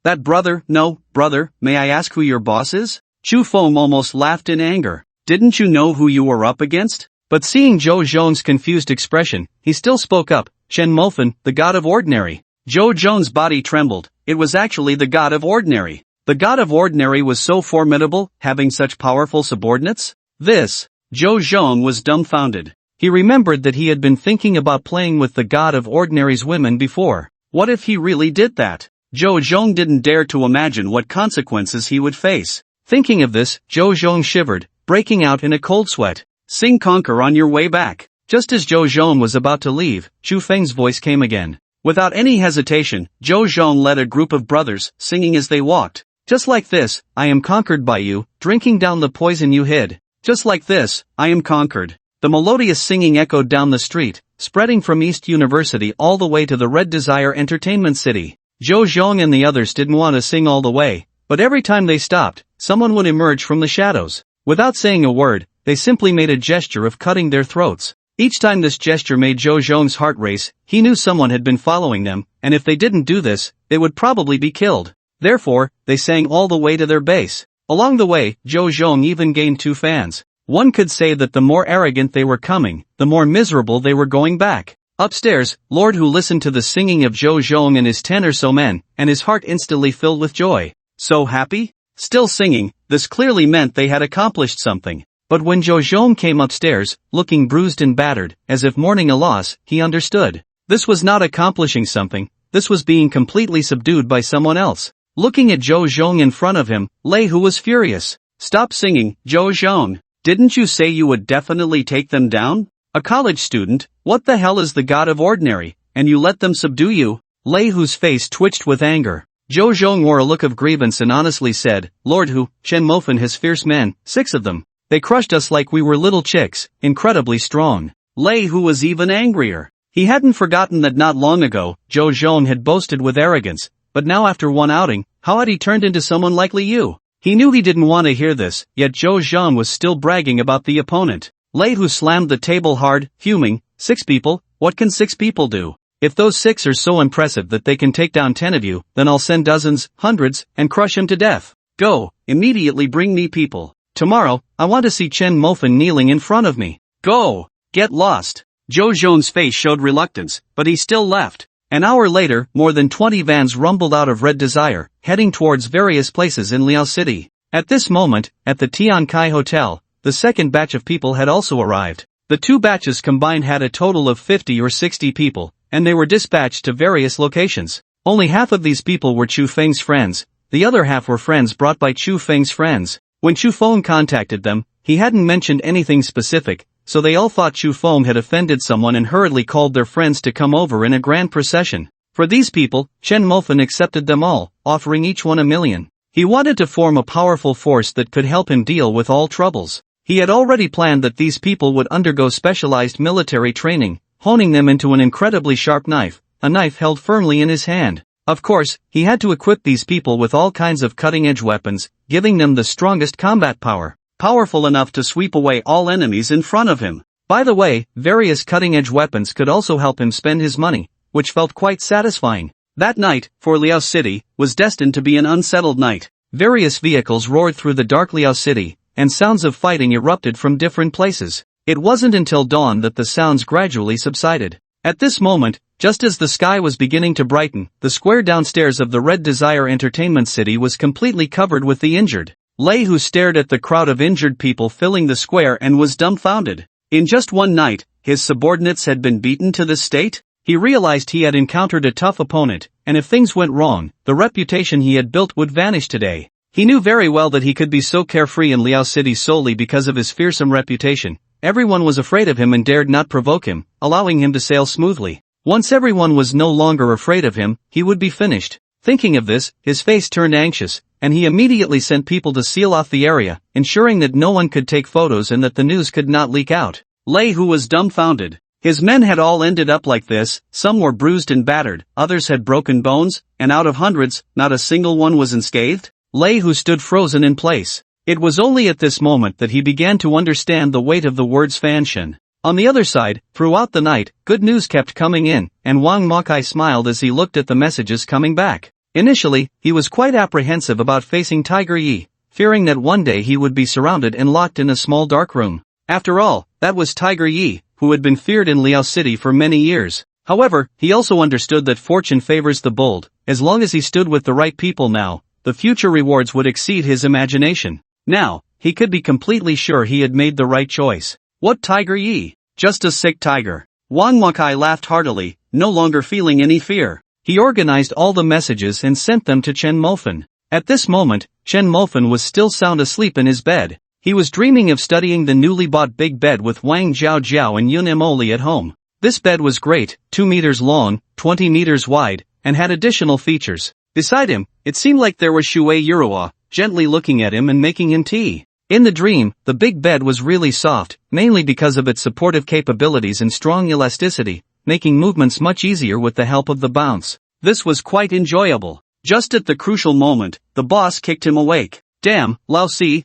that brother? No, brother, may I ask who your boss is? Chu Feng almost laughed in anger. Didn't you know who you were up against? But seeing Zhou Zhong's confused expression, he still spoke up, Shen Mofen, the god of ordinary. Zhou Zhong's body trembled. It was actually the god of ordinary. The god of ordinary was so formidable, having such powerful subordinates? Zhou Zhong was dumbfounded. He remembered that he had been thinking about playing with the god of ordinary's women before. What if he really did that? Zhou Zhong didn't dare to imagine what consequences he would face. Thinking of this, Zhou Zhong shivered, breaking out in a cold sweat. Sing conquer on your way back. Just as Zhou Zhong was about to leave, Chu Feng's voice came again. Without any hesitation, Zhou Zhong led a group of brothers, singing as they walked. Just like this, I am conquered by you, drinking down the poison you hid. Just like this, I am conquered. The melodious singing echoed down the street, spreading from East University all the way to the Red Desire Entertainment City. Zhou Zhong and the others didn't want to sing all the way, but every time they stopped, someone would emerge from the shadows. Without saying a word, they simply made a gesture of cutting their throats. Each time this gesture made Zhou Zhong's heart race, he knew someone had been following them, and if they didn't do this, they would probably be killed. Therefore, they sang all the way to their base. Along the way, Zhou Zhong even gained 2 fans. One could say that the more arrogant they were coming, the more miserable they were going back. Upstairs, Lord Hu listened to the singing of Zhou Zhong and his 10 or so men, and his heart instantly filled with joy. So happy? Still singing, this clearly meant they had accomplished something. But when Zhou Zhong came upstairs, looking bruised and battered, as if mourning a loss, he understood. This was not accomplishing something, this was being completely subdued by someone else. Looking at Zhou Zhong in front of him, Lei Hu was furious. Stop singing, Zhou Zhong. Didn't you say you would definitely take them down? A college student, what the hell is the god of ordinary, and you let them subdue you? Lei Hu's face twitched with anger. Zhou Zhong wore a look of grievance and honestly said, Lord Hu, Shen Mofen has fierce men, 6 of them. They crushed us like we were little chicks, incredibly strong. Lei Hu was even angrier. He hadn't forgotten that not long ago, Zhou Zhong had boasted with arrogance, but now after one outing, How had he turned into someone like Liu? He knew he didn't want to hear this, yet Zhou Zhan was still bragging about the opponent. Liu slammed the table hard, fuming. 6 people? What can 6 people do? If those 6 are so impressive that they can take down 10 of you, then I'll send dozens, hundreds, and crush him to death. Go, immediately bring me people. Tomorrow, I want to see Chen Mofen kneeling in front of me. Go! Get lost. Zhou Zhan's face showed reluctance, but he still left. An hour later, more than 20 vans rumbled out of Red Desire, heading towards various places in Liao City. At this moment, at the Tian Kai Hotel, the second batch of people had also arrived. The 2 batches combined had a total of 50 or 60 people, and they were dispatched to various locations. Only half of these people were Chu Feng's friends, the other half were friends brought by Chu Feng's friends. When Chu Feng contacted them, he hadn't mentioned anything specific, so they all thought Chu Feng had offended someone and hurriedly called their friends to come over in a grand procession. For these people, Chen Mofen accepted them all, offering each one 1 million. He wanted to form a powerful force that could help him deal with all troubles. He had already planned that these people would undergo specialized military training, honing them into an incredibly sharp knife, a knife held firmly in his hand. Of course, he had to equip these people with all kinds of cutting-edge weapons, giving them the strongest combat power, powerful enough to sweep away all enemies in front of him. By the way, various cutting-edge weapons could also help him spend his money, which felt quite satisfying. That night, for Liao City, was destined to be an unsettled night. Various vehicles roared through the dark Liao City, and sounds of fighting erupted from different places. It wasn't until dawn that the sounds gradually subsided. At this moment, just as the sky was beginning to brighten, the square downstairs of the Red Desire Entertainment City was completely covered with the injured. Lei stared at the crowd of injured people filling the square and was dumbfounded. In just one night, his subordinates had been beaten to this state? He realized he had encountered a tough opponent, and if things went wrong, the reputation he had built would vanish today. He knew very well that he could be so carefree in Liao City solely because of his fearsome reputation. Everyone was afraid of him and dared not provoke him, allowing him to sail smoothly. Once everyone was no longer afraid of him, he would be finished. Thinking of this, his face turned anxious, and he immediately sent people to seal off the area, ensuring that no one could take photos and that the news could not leak out. Lei was dumbfounded. His men had all ended up like this, some were bruised and battered, others had broken bones, and out of hundreds, not a single one was unscathed. Lei stood frozen in place. It was only at this moment that he began to understand the weight of the words fanshin. On the other side, throughout the night, good news kept coming in, and Wang Makai smiled as he looked at the messages coming back. Initially, he was quite apprehensive about facing Tiger Yi, fearing that one day he would be surrounded and locked in a small dark room. After all, that was Tiger Yi, who had been feared in Liao City for many years. However, he also understood that fortune favors the bold. As long as he stood with the right people now, the future rewards would exceed his imagination. Now, he could be completely sure he had made the right choice. What Tiger Yi? Just a sick tiger. Wang Makai laughed heartily, no longer feeling any fear. He organized all the messages and sent them to Chen Mofen. At this moment, Chen Mofen was still sound asleep in his bed. He was dreaming of studying the newly bought big bed with Wang Zhao and Yun Emoli at home. This bed was great, 2 meters long, 20 meters wide, and had additional features. Beside him, it seemed like there was Shuei Yuruwa, gently looking at him and making him tea. In the dream, the big bed was really soft, mainly because of its supportive capabilities and strong elasticity, making movements much easier with the help of the bounce. This was quite enjoyable. Just at the crucial moment, the boss kicked him awake. Damn, Lao Si,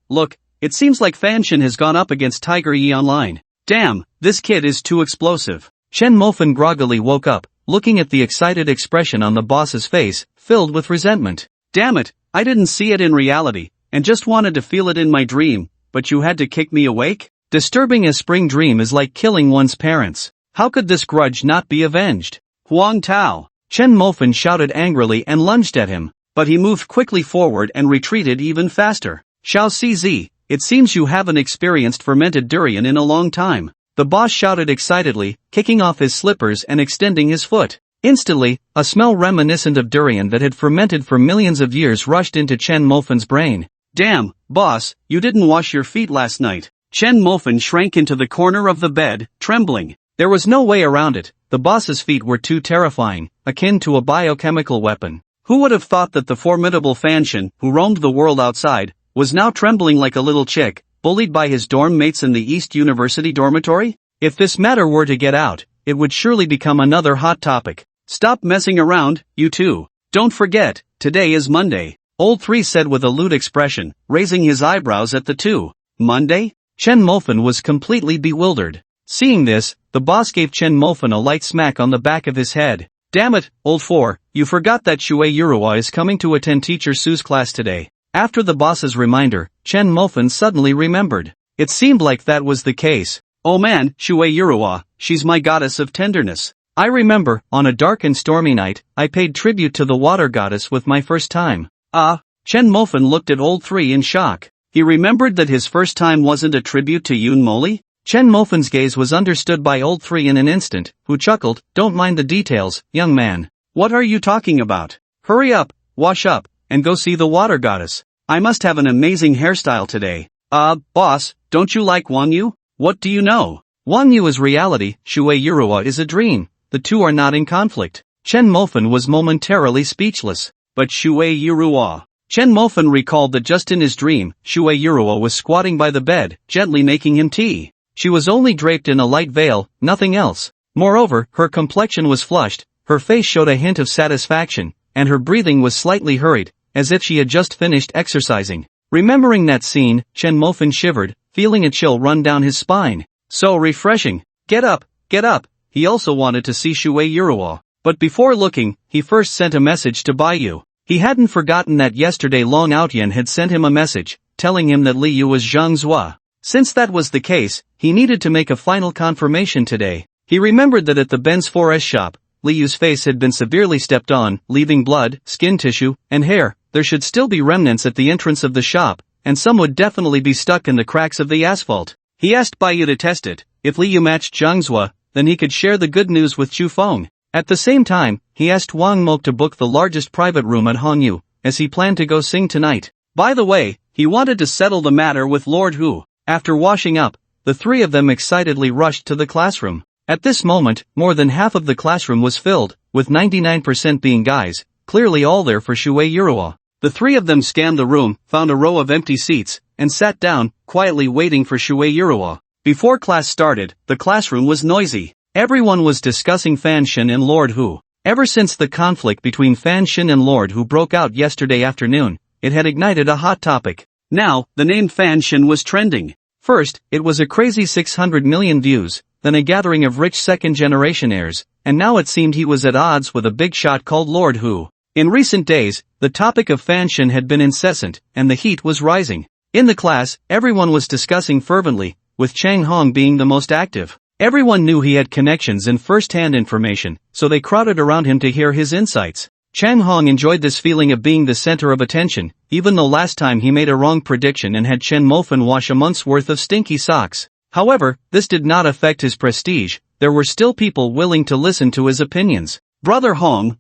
look, it seems like Fanshin has gone up against Tiger Yi online. Damn, this kid is too explosive. Chen Mofen groggily woke up, looking at the excited expression on the boss's face, filled with resentment. Damn it, I didn't see it in reality, and just wanted to feel it in my dream, but you had to kick me awake? Disturbing a spring dream is like killing one's parents. How could this grudge not be avenged? Huang Tao! Chen Mofen shouted angrily and lunged at him, but he moved quickly forward and retreated even faster. Xiao CZ, it seems you haven't experienced fermented durian in a long time. The boss shouted excitedly, kicking off his slippers and extending his foot. Instantly, a smell reminiscent of durian that had fermented for millions of years rushed into Chen Mofen's brain. Damn, boss, you didn't wash your feet last night. Chen Mofen shrank into the corner of the bed, trembling. There was no way around it. The boss's feet were too terrifying, akin to a biochemical weapon. Who would have thought that the formidable Fanshin, who roamed the world outside, was now trembling like a little chick, bullied by his dorm mates in the East University dormitory? If this matter were to get out, it would surely become another hot topic. Stop messing around, you two. Don't forget, today is Monday, Old Three said with a lewd expression, raising his eyebrows at the two. Monday? Chen Mofan was completely bewildered. Seeing this, the boss gave Chen Mofan a light smack on the back of his head. Damn it, Old Four, you forgot that Shui Yuruwa is coming to attend Teacher Su's class today. After the boss's reminder, Chen Mofan suddenly remembered. It seemed like that was the case. Oh man, Shui Yuruwa, she's my goddess of tenderness. I remember, on a dark and stormy night, I paid tribute to the water goddess with my first time. Chen Mofan looked at Old Three in shock. He remembered that his first time wasn't a tribute to Yoon Moli? Chen Mofan's gaze was understood by Old Three in an instant, who chuckled, don't mind the details, young man. What are you talking about? Hurry up, wash up, and go see the water goddess. I must have an amazing hairstyle today. Boss, don't you like Wangyu? What do you know? Wangyu is reality, Shui Yuruwa is a dream. The two are not in conflict. Chen Mofan was momentarily speechless. But Shui Yuruwa. Chen Mofan recalled that just in his dream, Shui Yuruwa was squatting by the bed, gently making him tea. She was only draped in a light veil, nothing else. Moreover, her complexion was flushed, her face showed a hint of satisfaction, and her breathing was slightly hurried, as if she had just finished exercising. Remembering that scene, Chen Mofan shivered, feeling a chill run down his spine. So refreshing. Get up, get up. He also wanted to see Shui Yuruwa. But before looking, he first sent a message to Baiyu. He hadn't forgotten that yesterday Long Outyan had sent him a message, telling him that Liu was Zhang Zhua. Since that was the case, he needed to make a final confirmation today. He remembered that at the Ben's 4S shop, Liu's face had been severely stepped on, leaving blood, skin tissue, and hair. There should still be remnants at the entrance of the shop, and some would definitely be stuck in the cracks of the asphalt. He asked Baiyu to test it. If Liu matched Zhang Zhua, then he could share the good news with Chu Feng. At the same time, he asked Wang Mok to book the largest private room at Hongyu, as he planned to go sing tonight. By the way, he wanted to settle the matter with Lord Hu. After washing up, the three of them excitedly rushed to the classroom. At this moment, more than half of the classroom was filled, with 99% being guys, clearly all there for Shui Yuruwa. The three of them scanned the room, found a row of empty seats, and sat down, quietly waiting for Shui Yuruwa. Before class started, the classroom was noisy. Everyone was discussing Fan Shin and Lord Hu. Ever since the conflict between Fan Shin and Lord Hu broke out yesterday afternoon, it had ignited a hot topic. Now, the name Fan Shin was trending. First, it was a crazy 600 million views, then a gathering of rich second-generation heirs, and now it seemed he was at odds with a big shot called Lord Hu. In recent days, the topic of Fan Shin had been incessant, and the heat was rising. In the class, everyone was discussing fervently, with Chang Hong being the most active. Everyone knew he had connections and first-hand information, so they crowded around him to hear his insights. Chang Hong enjoyed this feeling of being the center of attention, even though last time he made a wrong prediction and had Chen Mofan wash a month's worth of stinky socks. However, this did not affect his prestige. There were still people willing to listen to his opinions. Brother Hong,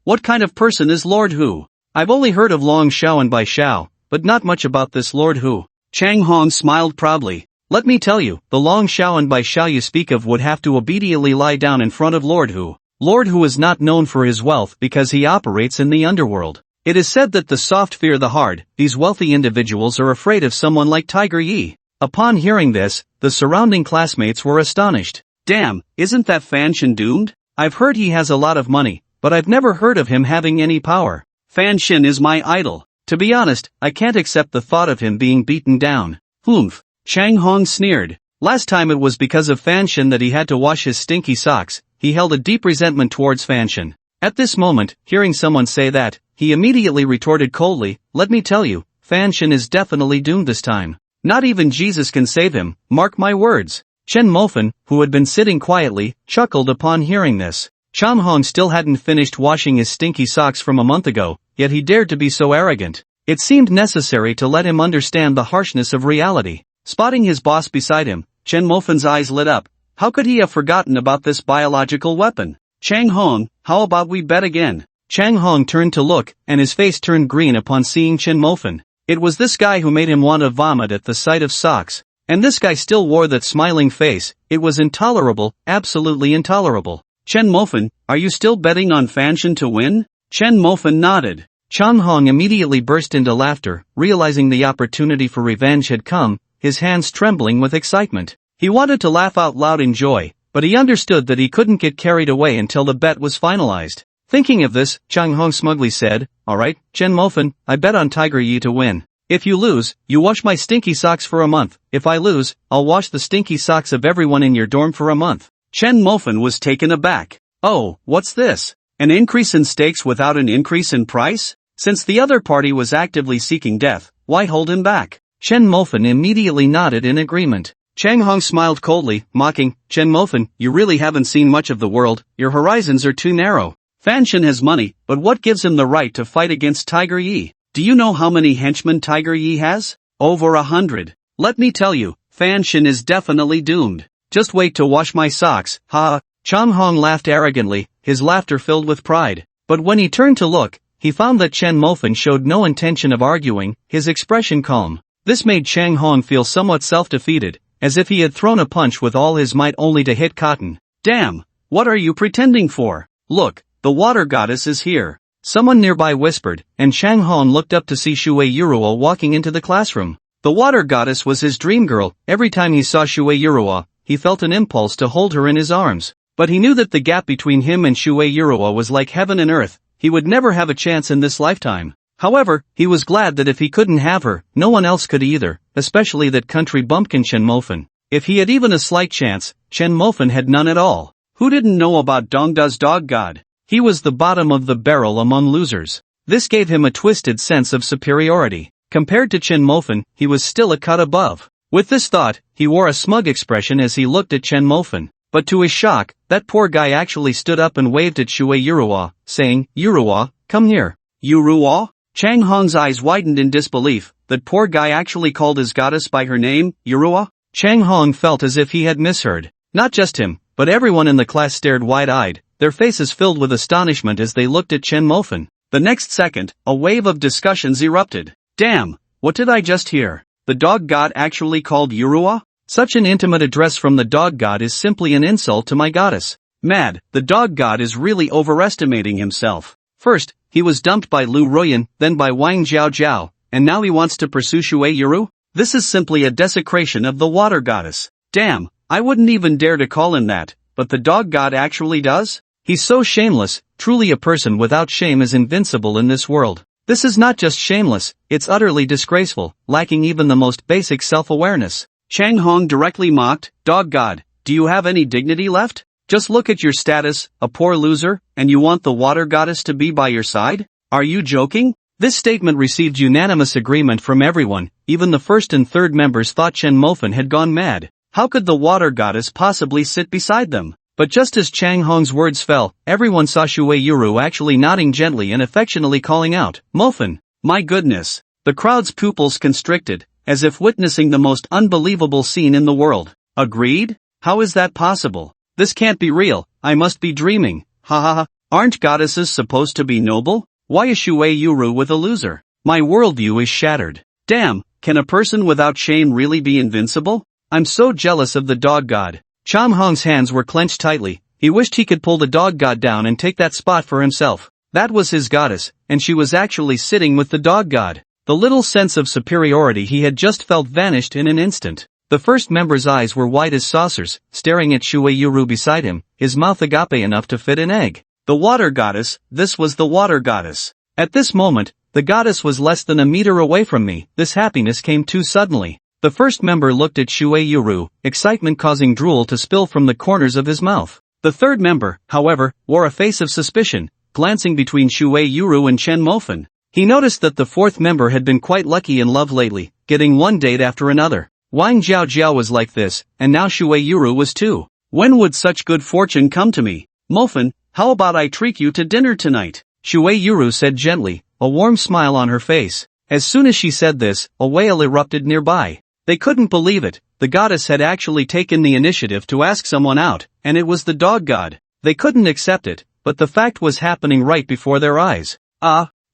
what kind of person is Lord Hu? I've only heard of Long Xiao and Bai Xiao, but not much about this Lord Hu. Chang Hong smiled proudly. Let me tell you, the Long Xiao and Bai Xiao you speak of would have to obediently lie down in front of Lord Hu. Lord Hu is not known for his wealth because he operates in the underworld. It is said that the soft fear the hard. These wealthy individuals are afraid of someone like Tiger Yi. Upon hearing this, the surrounding classmates were astonished. Damn, isn't that Fan Shin doomed? I've heard he has a lot of money, but I've never heard of him having any power. Fan Shin is my idol. To be honest, I can't accept the thought of him being beaten down. Humph. Chang Hong sneered. Last time it was because of Fan Shin that he had to wash his stinky socks. He held a deep resentment towards Fan Shin. At this moment, hearing someone say that, he immediately retorted coldly, let me tell you, Fan Shin is definitely doomed this time. Not even Jesus can save him, mark my words. Chen Mofan, who had been sitting quietly, chuckled upon hearing this. Chang Hong still hadn't finished washing his stinky socks from a month ago, yet he dared to be so arrogant. It seemed necessary to let him understand the harshness of reality. Spotting his boss beside him, Chen Mofan's eyes lit up. How could he have forgotten about this biological weapon? Chang Hong, how about we bet again? Chang Hong turned to look, and his face turned green upon seeing Chen Mofan. It was this guy who made him want to vomit at the sight of socks. And this guy still wore that smiling face. It was intolerable, absolutely intolerable. Chen Mofan, are you still betting on Fan Shin to win? Chen Mofan nodded. Chang Hong immediately burst into laughter, realizing the opportunity for revenge had come, his hands trembling with excitement. He wanted to laugh out loud in joy, but he understood that he couldn't get carried away until the bet was finalized. Thinking of this, Chang Hong smugly said, "Alright, Chen Mofan, I bet on Tiger Yi to win. If you lose, you wash my stinky socks for a month. If I lose, I'll wash the stinky socks of everyone in your dorm for a month." Chen Mofan was taken aback. "Oh, what's this? An increase in stakes without an increase in price? Since the other party was actively seeking death, why hold him back?" Chen Mofan immediately nodded in agreement. Chang Hong smiled coldly, mocking, "Chen Mofan, you really haven't seen much of the world, your horizons are too narrow. Fan Shen has money, but what gives him the right to fight against Tiger Yi? Do you know how many henchmen Tiger Yi has? Over 100. Let me tell you, Fan Shen is definitely doomed. Just wait to wash my socks, ha." Chang Hong laughed arrogantly, his laughter filled with pride. But when he turned to look, he found that Chen Mofan showed no intention of arguing, his expression calm. This made Chang Hong feel somewhat self-defeated, as if he had thrown a punch with all his might only to hit cotton. "Damn, what are you pretending for? Look, the water goddess is here," someone nearby whispered, and Chang Hong looked up to see Shui Yuruo walking into the classroom. The water goddess was his dream girl. Every time he saw Shui Yuruo, he felt an impulse to hold her in his arms. But he knew that the gap between him and Shui Yuruo was like heaven and earth. He would never have a chance in this lifetime. However, he was glad that if he couldn't have her, no one else could either, especially that country bumpkin Chen Mofan. If he had even a slight chance, Chen Mofan had none at all. Who didn't know about Dongda's dog god? He was the bottom of the barrel among losers. This gave him a twisted sense of superiority. Compared to Chen Mofan, he was still a cut above. With this thought, he wore a smug expression as he looked at Chen Mofan. But to his shock, that poor guy actually stood up and waved at Shui Yuruo, saying, "Yuruo, come here." "Yuruo?" Chang Hong's eyes widened in disbelief. That poor guy actually called his goddess by her name, Yuruo? Chang Hong felt as if he had misheard. Not just him, but everyone in the class stared wide-eyed, their faces filled with astonishment as they looked at Chen Mofan. The next second, a wave of discussions erupted. "Damn, what did I just hear? The dog god actually called Yuruo? Such an intimate address from the dog god is simply an insult to my goddess. Mad, the dog god is really overestimating himself. First, he was dumped by Lu Ruoyan, then by Wang Jiao, and now he wants to pursue Shui Yuru? This is simply a desecration of the water goddess. Damn, I wouldn't even dare to call him that, but the dog god actually does? He's so shameless, truly a person without shame is invincible in this world. This is not just shameless, it's utterly disgraceful, lacking even the most basic self-awareness." Chang Hong directly mocked, "Dog god, do you have any dignity left? Just look at your status, a poor loser, and you want the water goddess to be by your side? Are you joking?" This statement received unanimous agreement from everyone. Even the first and third members thought Chen Mofan had gone mad. How could the water goddess possibly sit beside them? But just as Chang Hong's words fell, everyone saw Shui Yuru actually nodding gently and affectionately calling out, "Mofan." My goodness. The crowd's pupils constricted, as if witnessing the most unbelievable scene in the world. Agreed? How is that possible? This can't be real, I must be dreaming. Ha ha ha. Aren't goddesses supposed to be noble? Why is Shui Yuru with a loser? My worldview is shattered. Damn, can a person without shame really be invincible? I'm so jealous of the dog god. Chang Hong's hands were clenched tightly. He wished he could pull the dog god down and take that spot for himself. That was his goddess, and she was actually sitting with the dog god. The little sense of superiority he had just felt vanished in an instant. The first member's eyes were wide as saucers, staring at Shui Yuru beside him, his mouth agape enough to fit an egg. The water goddess, this was the water goddess. At this moment, the goddess was less than a meter away from me. This happiness came too suddenly. The first member looked at Shui Yuru, excitement causing drool to spill from the corners of his mouth. The third member, however, wore a face of suspicion, glancing between Shui Yuru and Chen Mofan. He noticed that the fourth member had been quite lucky in love lately, getting one date after another. Wang Jiao was like this, and now Shui Yuru was too. When would such good fortune come to me? Mofan, how about I treat you to dinner tonight? Shui Yuru said gently, a warm smile on her face. As soon as she said this, a wail erupted nearby. They couldn't believe it. The goddess had actually taken the initiative to ask someone out, and it was the dog god. They couldn't accept it, but the fact was happening right before their eyes.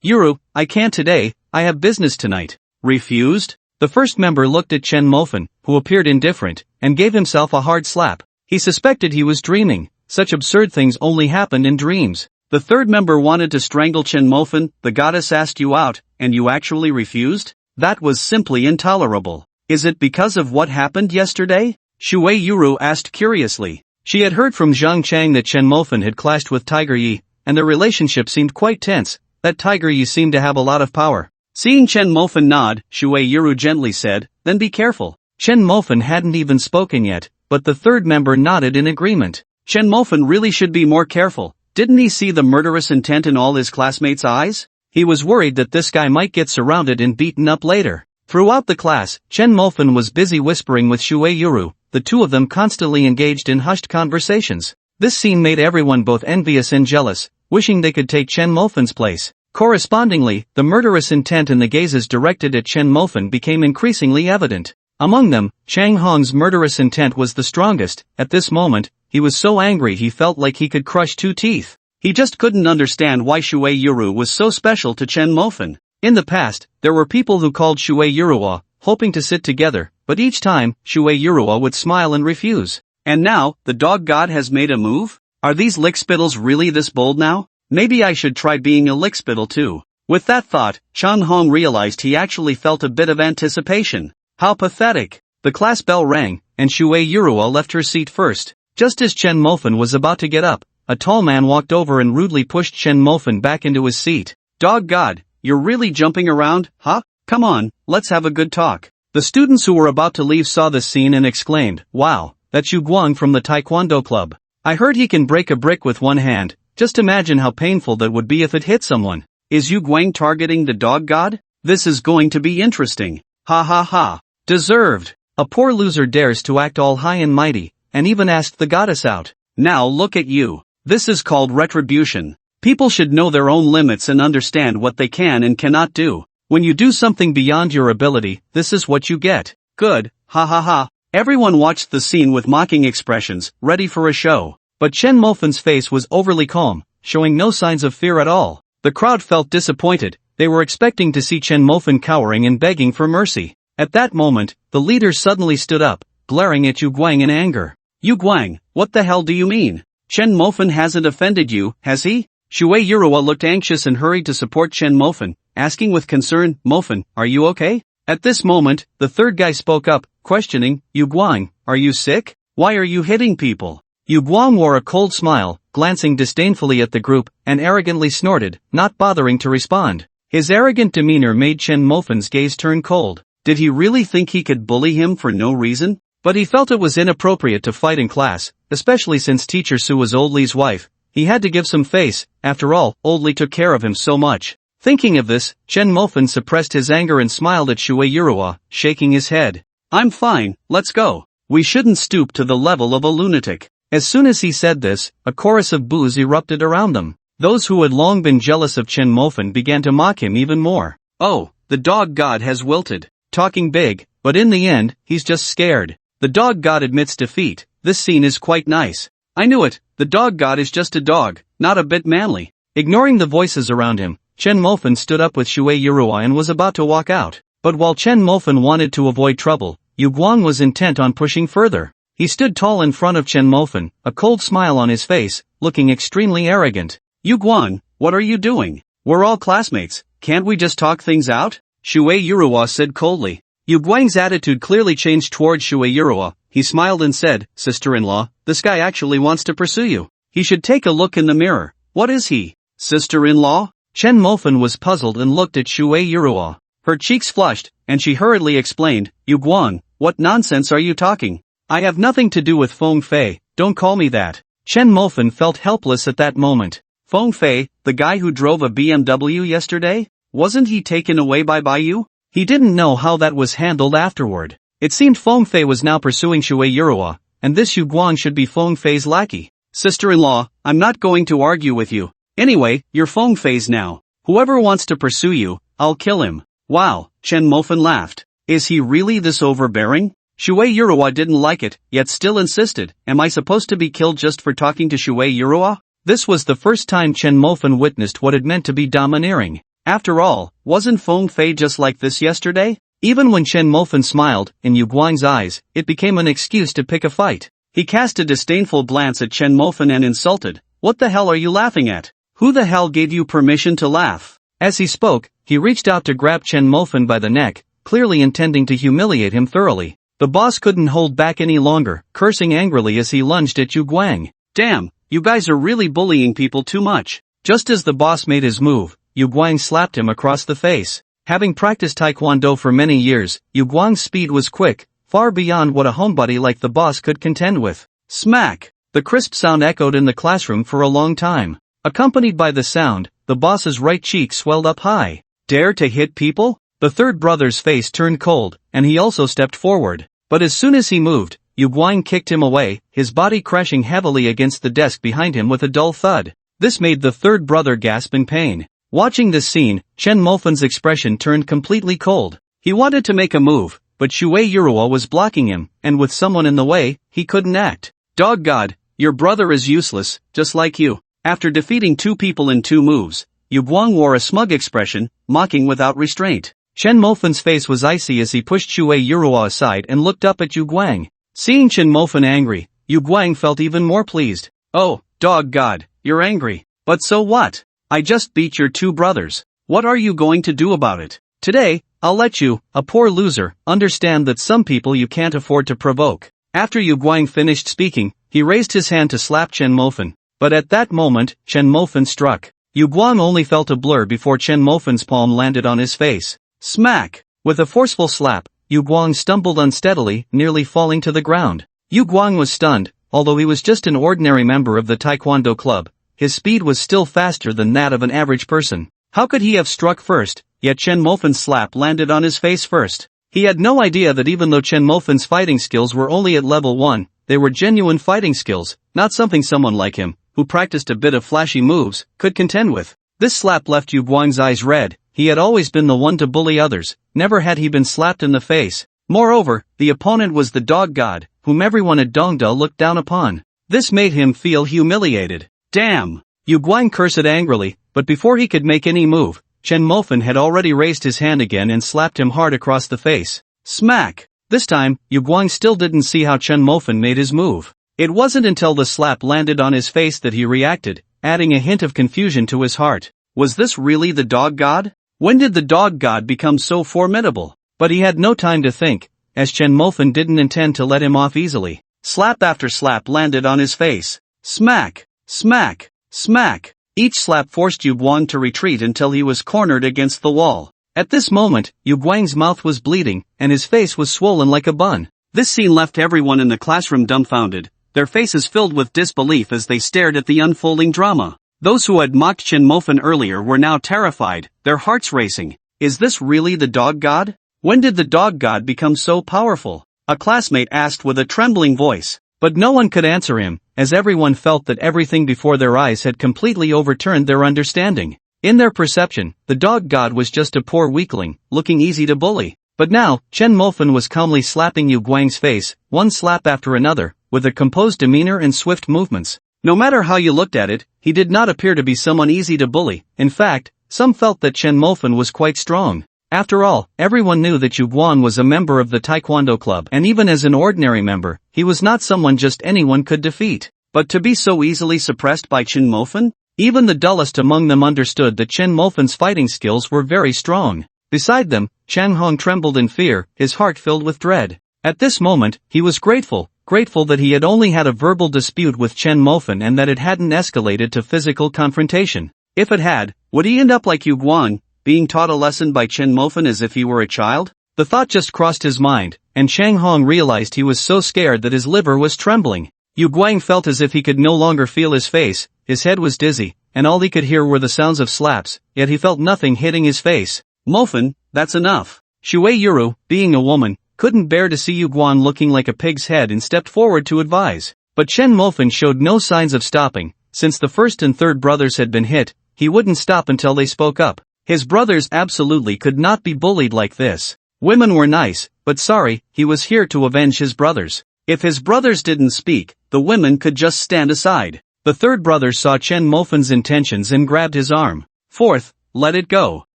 Yuru, I can't today, I have business tonight. Refused? The first member looked at Chen Mofan, who appeared indifferent, and gave himself a hard slap. He suspected he was dreaming. Such absurd things only happened in dreams. The third member wanted to strangle Chen Mofan. The goddess asked you out, and you actually refused? That was simply intolerable. Is it because of what happened yesterday? Shui Yuru asked curiously. She had heard from Zhang Chang that Chen Mofan had clashed with Tiger Yi, and their relationship seemed quite tense. That tiger, you seem to have a lot of power. Seeing Chen Mofan nod, Shui Yuru gently said, then be careful. Chen Mofan hadn't even spoken yet, but the third member nodded in agreement. Chen Mofan really should be more careful. Didn't he see the murderous intent in all his classmates' eyes? He was worried that this guy might get surrounded and beaten up later. Throughout the class, Chen Mofan was busy whispering with Shui Yuru, the two of them constantly engaged in hushed conversations. This scene made everyone both envious and jealous, wishing they could take Chen Mofan's place. Correspondingly, the murderous intent in the gazes directed at Chen Mofan became increasingly evident. Among them, Chang Hong's murderous intent was the strongest. At this moment, he was so angry he felt like he could crush two teeth. He just couldn't understand why Shui Yuru was so special to Chen Mofan. In the past, there were people who called Shui Yuru, hoping to sit together, but each time, Shui Yuru would smile and refuse. And now, the dog god has made a move? Are these lickspittles really this bold now? Maybe I should try being a lickspittle too. With that thought, Chang Hong realized he actually felt a bit of anticipation. How pathetic. The class bell rang, and Shui Yuru left her seat first. Just as Chen Mofan was about to get up, a tall man walked over and rudely pushed Chen Mofan back into his seat. Dog god, you're really jumping around, huh? Come on, let's have a good talk. The students who were about to leave saw this scene and exclaimed, wow, that's Yu Guang from the Taekwondo club. I heard he can break a brick with one hand. Just imagine how painful that would be if it hit someone. Is Yu Guang targeting the dog god? This is going to be interesting. Ha ha ha. Deserved. A poor loser dares to act all high and mighty, and even asked the goddess out. Now look at you. This is called retribution. People should know their own limits and understand what they can and cannot do. When you do something beyond your ability, this is what you get. Good, ha ha ha. Everyone watched the scene with mocking expressions, ready for a show. But Chen Mofan's face was overly calm, showing no signs of fear at all. The crowd felt disappointed. They were expecting to see Chen Mofan cowering and begging for mercy. At that moment, the leader suddenly stood up, glaring at Yu Guang in anger. Yu Guang, what the hell do you mean? Chen Mofan hasn't offended you, has he? Shui Yuru looked anxious and hurried to support Chen Mofan, asking with concern, Mofan, are you okay? At this moment, the third guy spoke up, questioning, Yu Guang, are you sick? Why are you hitting people? Yu Guang wore a cold smile, glancing disdainfully at the group, and arrogantly snorted, not bothering to respond. His arrogant demeanor made Chen Mofan's gaze turn cold. Did he really think he could bully him for no reason? But he felt it was inappropriate to fight in class, especially since teacher Su was Old Li's wife. He had to give some face. After all, Old Li took care of him so much. Thinking of this, Chen Mofan suppressed his anger and smiled at Shui Yuru, shaking his head. I'm fine, let's go. We shouldn't stoop to the level of a lunatic. As soon as he said this, a chorus of boos erupted around them. Those who had long been jealous of Chen Mofan began to mock him even more. Oh, the dog god has wilted. Talking big, but in the end, he's just scared. The dog god admits defeat. This scene is quite nice. I knew it, the dog god is just a dog, not a bit manly. Ignoring the voices around him, Chen Mofan stood up with Shui Yuru and was about to walk out. But while Chen Mofan wanted to avoid trouble, Yu Guang was intent on pushing further. He stood tall in front of Chen Mofan, a cold smile on his face, looking extremely arrogant. Yu Guang, what are you doing? We're all classmates, can't we just talk things out? Shui Yuru said coldly. Yu Guang's attitude clearly changed towards Shui Yuru. He smiled and said, sister-in-law, this guy actually wants to pursue you. He should take a look in the mirror. What is he? Sister-in-law? Chen Mofan was puzzled and looked at Shui Yuru. Her cheeks flushed, and she hurriedly explained, Yu Guang, what nonsense are you talking? I have nothing to do with Feng Fei, don't call me that. Chen Mofan felt helpless at that moment. Feng Fei, the guy who drove a BMW yesterday? Wasn't he taken away by you? He didn't know how that was handled afterward. It seemed Feng Fei was now pursuing Shui Yuru, and this Yu Guang should be Feng Fei's lackey. Sister-in-law, I'm not going to argue with you. Anyway, you're Feng Fei's now. Whoever wants to pursue you, I'll kill him. Wow, Chen Mofan laughed. Is he really this overbearing? Shui Yuru didn't like it, yet still insisted, am I supposed to be killed just for talking to Shui Yuru? This was the first time Chen Mofan witnessed what it meant to be domineering. After all, wasn't Feng Fei just like this yesterday? Even when Chen Mofan smiled, in Yu Guang's eyes, it became an excuse to pick a fight. He cast a disdainful glance at Chen Mofan and insulted, what the hell are you laughing at? Who the hell gave you permission to laugh? As he spoke, he reached out to grab Chen Mofan by the neck, clearly intending to humiliate him thoroughly. The boss couldn't hold back any longer, cursing angrily as he lunged at Yu Guang. Damn, you guys are really bullying people too much. Just as the boss made his move, Yu Guang slapped him across the face. Having practiced taekwondo for many years, Yu Guang's speed was quick, far beyond what a homebody like the boss could contend with. Smack! The crisp sound echoed in the classroom for a long time. Accompanied by the sound, the boss's right cheek swelled up high. Dare to hit people? The third brother's face turned cold, and he also stepped forward. But as soon as he moved, Yu Guang kicked him away, his body crashing heavily against the desk behind him with a dull thud. This made the third brother gasp in pain. Watching this scene, Chen Mofan's expression turned completely cold. He wanted to make a move, but Shuei Yuruo was blocking him, and with someone in the way, he couldn't act. Dog God, your brother is useless, just like you. After defeating 2 people in 2 moves, Yu Guang wore a smug expression, mocking without restraint. Chen Mofan's face was icy as he pushed Shuei Yuruo aside and looked up at Yu Guang. Seeing Chen Mofan angry, Yu Guang felt even more pleased. Oh, dog God, you're angry. But so what? I just beat your 2 brothers. What are you going to do about it? Today, I'll let you, a poor loser, understand that some people you can't afford to provoke. After Yu Guang finished speaking, he raised his hand to slap Chen Mofan. But at that moment, Chen Mofan struck. Yu Guang only felt a blur before Chen Mofan's palm landed on his face. Smack! With a forceful slap, Yu Guang stumbled unsteadily, nearly falling to the ground. Yu Guang was stunned. Although he was just an ordinary member of the Taekwondo club, his speed was still faster than that of an average person. How could he have struck first, yet Chen Mofan's slap landed on his face first? He had no idea that even though Chen Mofan's fighting skills were only at level 1, they were genuine fighting skills, not something someone like him, who practiced a bit of flashy moves, could contend with. This slap left Yu Guang's eyes red. He had always been the one to bully others, never had he been slapped in the face. Moreover, the opponent was the dog god, whom everyone at Dongda looked down upon. This made him feel humiliated. Damn! Yu Guang cursed angrily, but before he could make any move, Chen Mofan had already raised his hand again and slapped him hard across the face. Smack! This time, Yu Guang still didn't see how Chen Mofan made his move. It wasn't until the slap landed on his face that he reacted, adding a hint of confusion to his heart. Was this really the dog god? When did the dog god become so formidable? But he had no time to think, as Chen Mofan didn't intend to let him off easily. Slap after slap landed on his face. Smack! Smack! Smack! Each slap forced Yu Guang to retreat until he was cornered against the wall. At this moment, Yu Guang's mouth was bleeding, and his face was swollen like a bun. This scene left everyone in the classroom dumbfounded, their faces filled with disbelief as they stared at the unfolding drama. Those who had mocked Chen Mofan earlier were now terrified, their hearts racing. Is this really the dog god? When did the dog god become so powerful? A classmate asked with a trembling voice. But no one could answer him, as everyone felt that everything before their eyes had completely overturned their understanding. In their perception, the dog god was just a poor weakling, looking easy to bully. But now, Chen Mofan was calmly slapping Yu Guang's face, one slap after another, with a composed demeanor and swift movements. No matter how you looked at it, he did not appear to be someone easy to bully. In fact, some felt that Chen Mofan was quite strong. After all, everyone knew that Yu Guang was a member of the Taekwondo club, and even as an ordinary member, he was not someone just anyone could defeat. But to be so easily suppressed by Chen Mofan? Even the dullest among them understood that Chen Mofan's fighting skills were very strong. Beside them, Chang Hong trembled in fear, his heart filled with dread. At this moment, he was grateful that he had only had a verbal dispute with Chen Mofan and that it hadn't escalated to physical confrontation. If it had, would he end up like Yu Guang, being taught a lesson by Chen Mofan as if he were a child? The thought just crossed his mind, and Chang Hong realized he was so scared that his liver was trembling. Yu Guang felt as if he could no longer feel his face, his head was dizzy, and all he could hear were the sounds of slaps, yet he felt nothing hitting his face. Mofan, that's enough. Shuei Yuru, being a woman, couldn't bear to see Yu Guang looking like a pig's head and stepped forward to advise. But Chen Mofan showed no signs of stopping. Since the first and third brothers had been hit, he wouldn't stop until they spoke up. His brothers absolutely could not be bullied like this. Women were nice, but sorry, he was here to avenge his brothers. If his brothers didn't speak, the women could just stand aside. The third brother saw Chen Mofan's intentions and grabbed his arm. Fourth, let it go.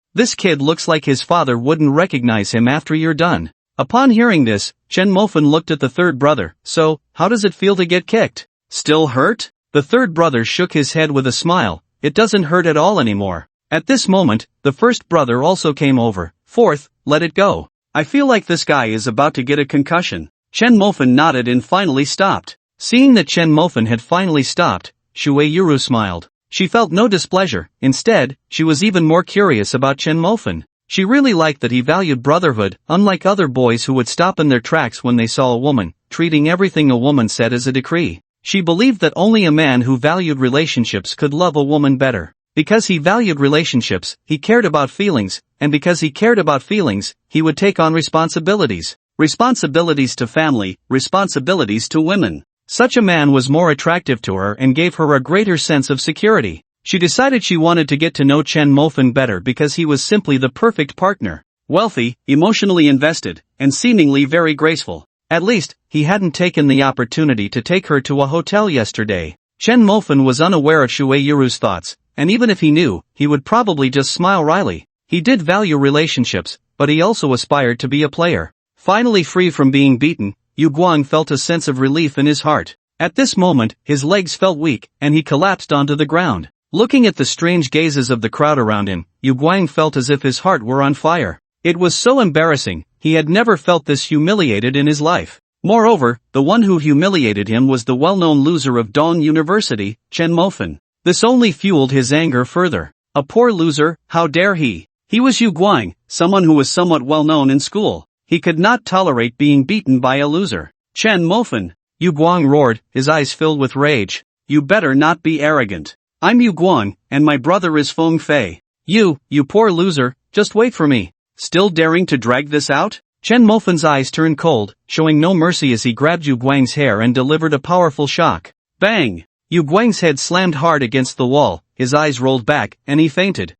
This kid looks like his father wouldn't recognize him after you're done. Upon hearing this, Chen Mofan looked at the third brother. So, how does it feel to get kicked? Still hurt? The third brother shook his head with a smile. It doesn't hurt at all anymore. At this moment, the first brother also came over. Fourth, let it go. I feel like this guy is about to get a concussion. Chen Mofan nodded and finally stopped. Seeing that Chen Mofan had finally stopped, Shuei Yuru smiled. She felt no displeasure. Instead, she was even more curious about Chen Mofan. She really liked that he valued brotherhood, unlike other boys who would stop in their tracks when they saw a woman, treating everything a woman said as a decree. She believed that only a man who valued relationships could love a woman better. Because he valued relationships, he cared about feelings, and because he cared about feelings, he would take on responsibilities. Responsibilities to family, responsibilities to women. Such a man was more attractive to her and gave her a greater sense of security. She decided she wanted to get to know Chen Mofan better because he was simply the perfect partner. Wealthy, emotionally invested, and seemingly very graceful. At least, he hadn't taken the opportunity to take her to a hotel yesterday. Chen Mofan was unaware of Shui Yuru's thoughts, and even if he knew, he would probably just smile wryly. He did value relationships, but he also aspired to be a player. Finally free from being beaten, Yu Guang felt a sense of relief in his heart. At this moment, his legs felt weak, and he collapsed onto the ground. Looking at the strange gazes of the crowd around him, Yu Guang felt as if his heart were on fire. It was so embarrassing, he had never felt this humiliated in his life. Moreover, the one who humiliated him was the well-known loser of Dong University, Chen Mofan. This only fueled his anger further. A poor loser, how dare he? He was Yu Guang, someone who was somewhat well-known in school. He could not tolerate being beaten by a loser. Chen Mofan! Yu Guang roared, his eyes filled with rage. You better not be arrogant. I'm Yu Guang, and my brother is Feng Fei. You poor loser, just wait for me. Still daring to drag this out? Chen Mofan's eyes turned cold, showing no mercy as he grabbed Yu Guang's hair and delivered a powerful shock. Bang! Yu Guang's head slammed hard against the wall, his eyes rolled back, and he fainted.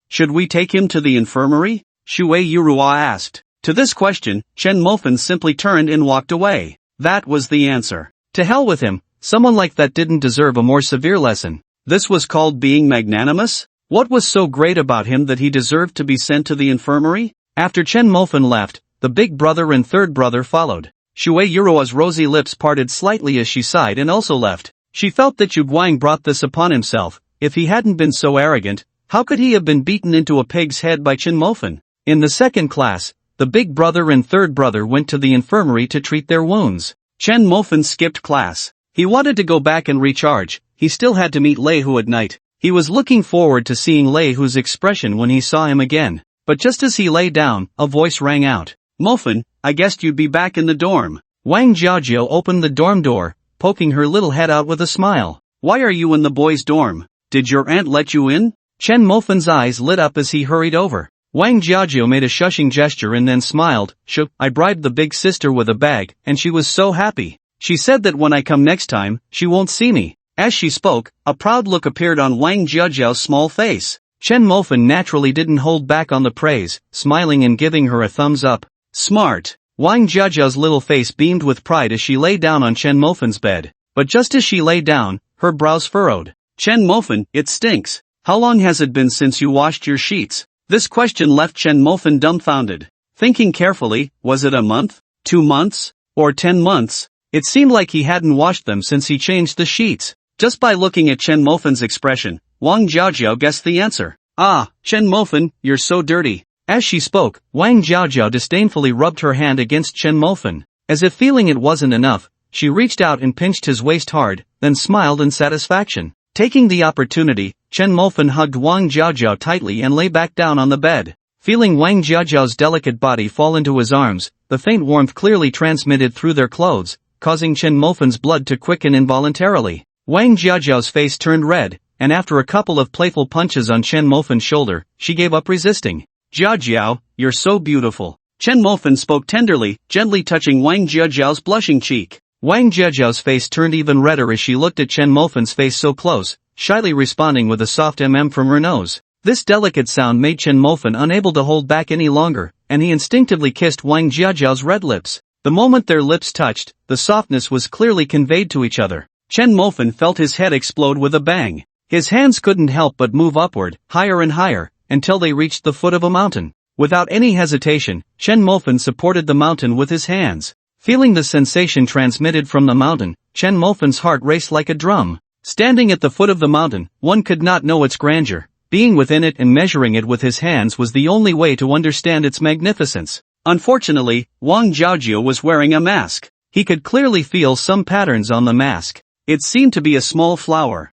Should we take him to the infirmary? Shui Yurua asked. To this question, Chen Mofan simply turned and walked away. That was the answer. To hell with him, someone like that didn't deserve a more severe lesson. This was called being magnanimous? What was so great about him that he deserved to be sent to the infirmary? After Chen Mofan left, the big brother and third brother followed. Shui Yurua's rosy lips parted slightly as she sighed and also left. She felt that Yu Guang brought this upon himself. If he hadn't been so arrogant, how could he have been beaten into a pig's head by Chen Mofan? In the second class, the big brother and third brother went to the infirmary to treat their wounds. Chen Mofan skipped class. He wanted to go back and recharge. He still had to meet Lei Hu at night. He was looking forward to seeing Lei Hu's expression when he saw him again. But just as he lay down, a voice rang out. Mofan, I guessed you'd be back in the dorm. Wang Jiajiao opened the dorm door, poking her little head out with a smile. Why are you in the boys' dorm? Did your aunt let you in? Chen Mofan's eyes lit up as he hurried over. Wang Jiajiao made a shushing gesture and then smiled. I bribed the big sister with a bag, and she was so happy. She said that when I come next time, she won't see me. As she spoke, a proud look appeared on Wang Jiajiao's small face. Chen Mofan naturally didn't hold back on the praise, smiling and giving her a thumbs up. Smart. Wang Jiajiao's little face beamed with pride as she lay down on Chen Mofan's bed. But just as she lay down, her brows furrowed. Chen Mofan, it stinks. How long has it been since you washed your sheets? This question left Chen Mofan dumbfounded. Thinking carefully, was it a month, 2 months, or 10 months? It seemed like he hadn't washed them since he changed the sheets. Just by looking at Chen Mofan's expression, Wang Jiajiao guessed the answer. Chen Mofan, you're so dirty. As she spoke, Wang Jiajiao disdainfully rubbed her hand against Chen Mofan. As if feeling it wasn't enough, she reached out and pinched his waist hard, then smiled in satisfaction. Taking the opportunity, Chen Mofan hugged Wang Jiajiao tightly and lay back down on the bed. Feeling Wang Jiajiao's delicate body fall into his arms, the faint warmth clearly transmitted through their clothes, causing Chen Mofan's blood to quicken involuntarily. Wang Jiajiao's face turned red, and after a couple of playful punches on Chen Mofan's shoulder, she gave up resisting. Jiajiao, you're so beautiful. Chen Mofan spoke tenderly, gently touching Wang Jiajiao's blushing cheek. Wang Jiajiao's face turned even redder as she looked at Chen Mofan's face so close, shyly responding with a soft from her nose. This delicate sound made Chen Mofan unable to hold back any longer, and he instinctively kissed Wang Jiajiao's red lips. The moment their lips touched, the softness was clearly conveyed to each other. Chen Mofan felt his head explode with a bang. His hands couldn't help but move upward, higher and higher, until they reached the foot of a mountain. Without any hesitation, Chen Mofan supported the mountain with his hands. Feeling the sensation transmitted from the mountain, Chen Mofan's heart raced like a drum. Standing at the foot of the mountain, one could not know its grandeur. Being within it and measuring it with his hands was the only way to understand its magnificence. Unfortunately, Wang Jiajiao was wearing a mask. He could clearly feel some patterns on the mask. It seemed to be a small flower.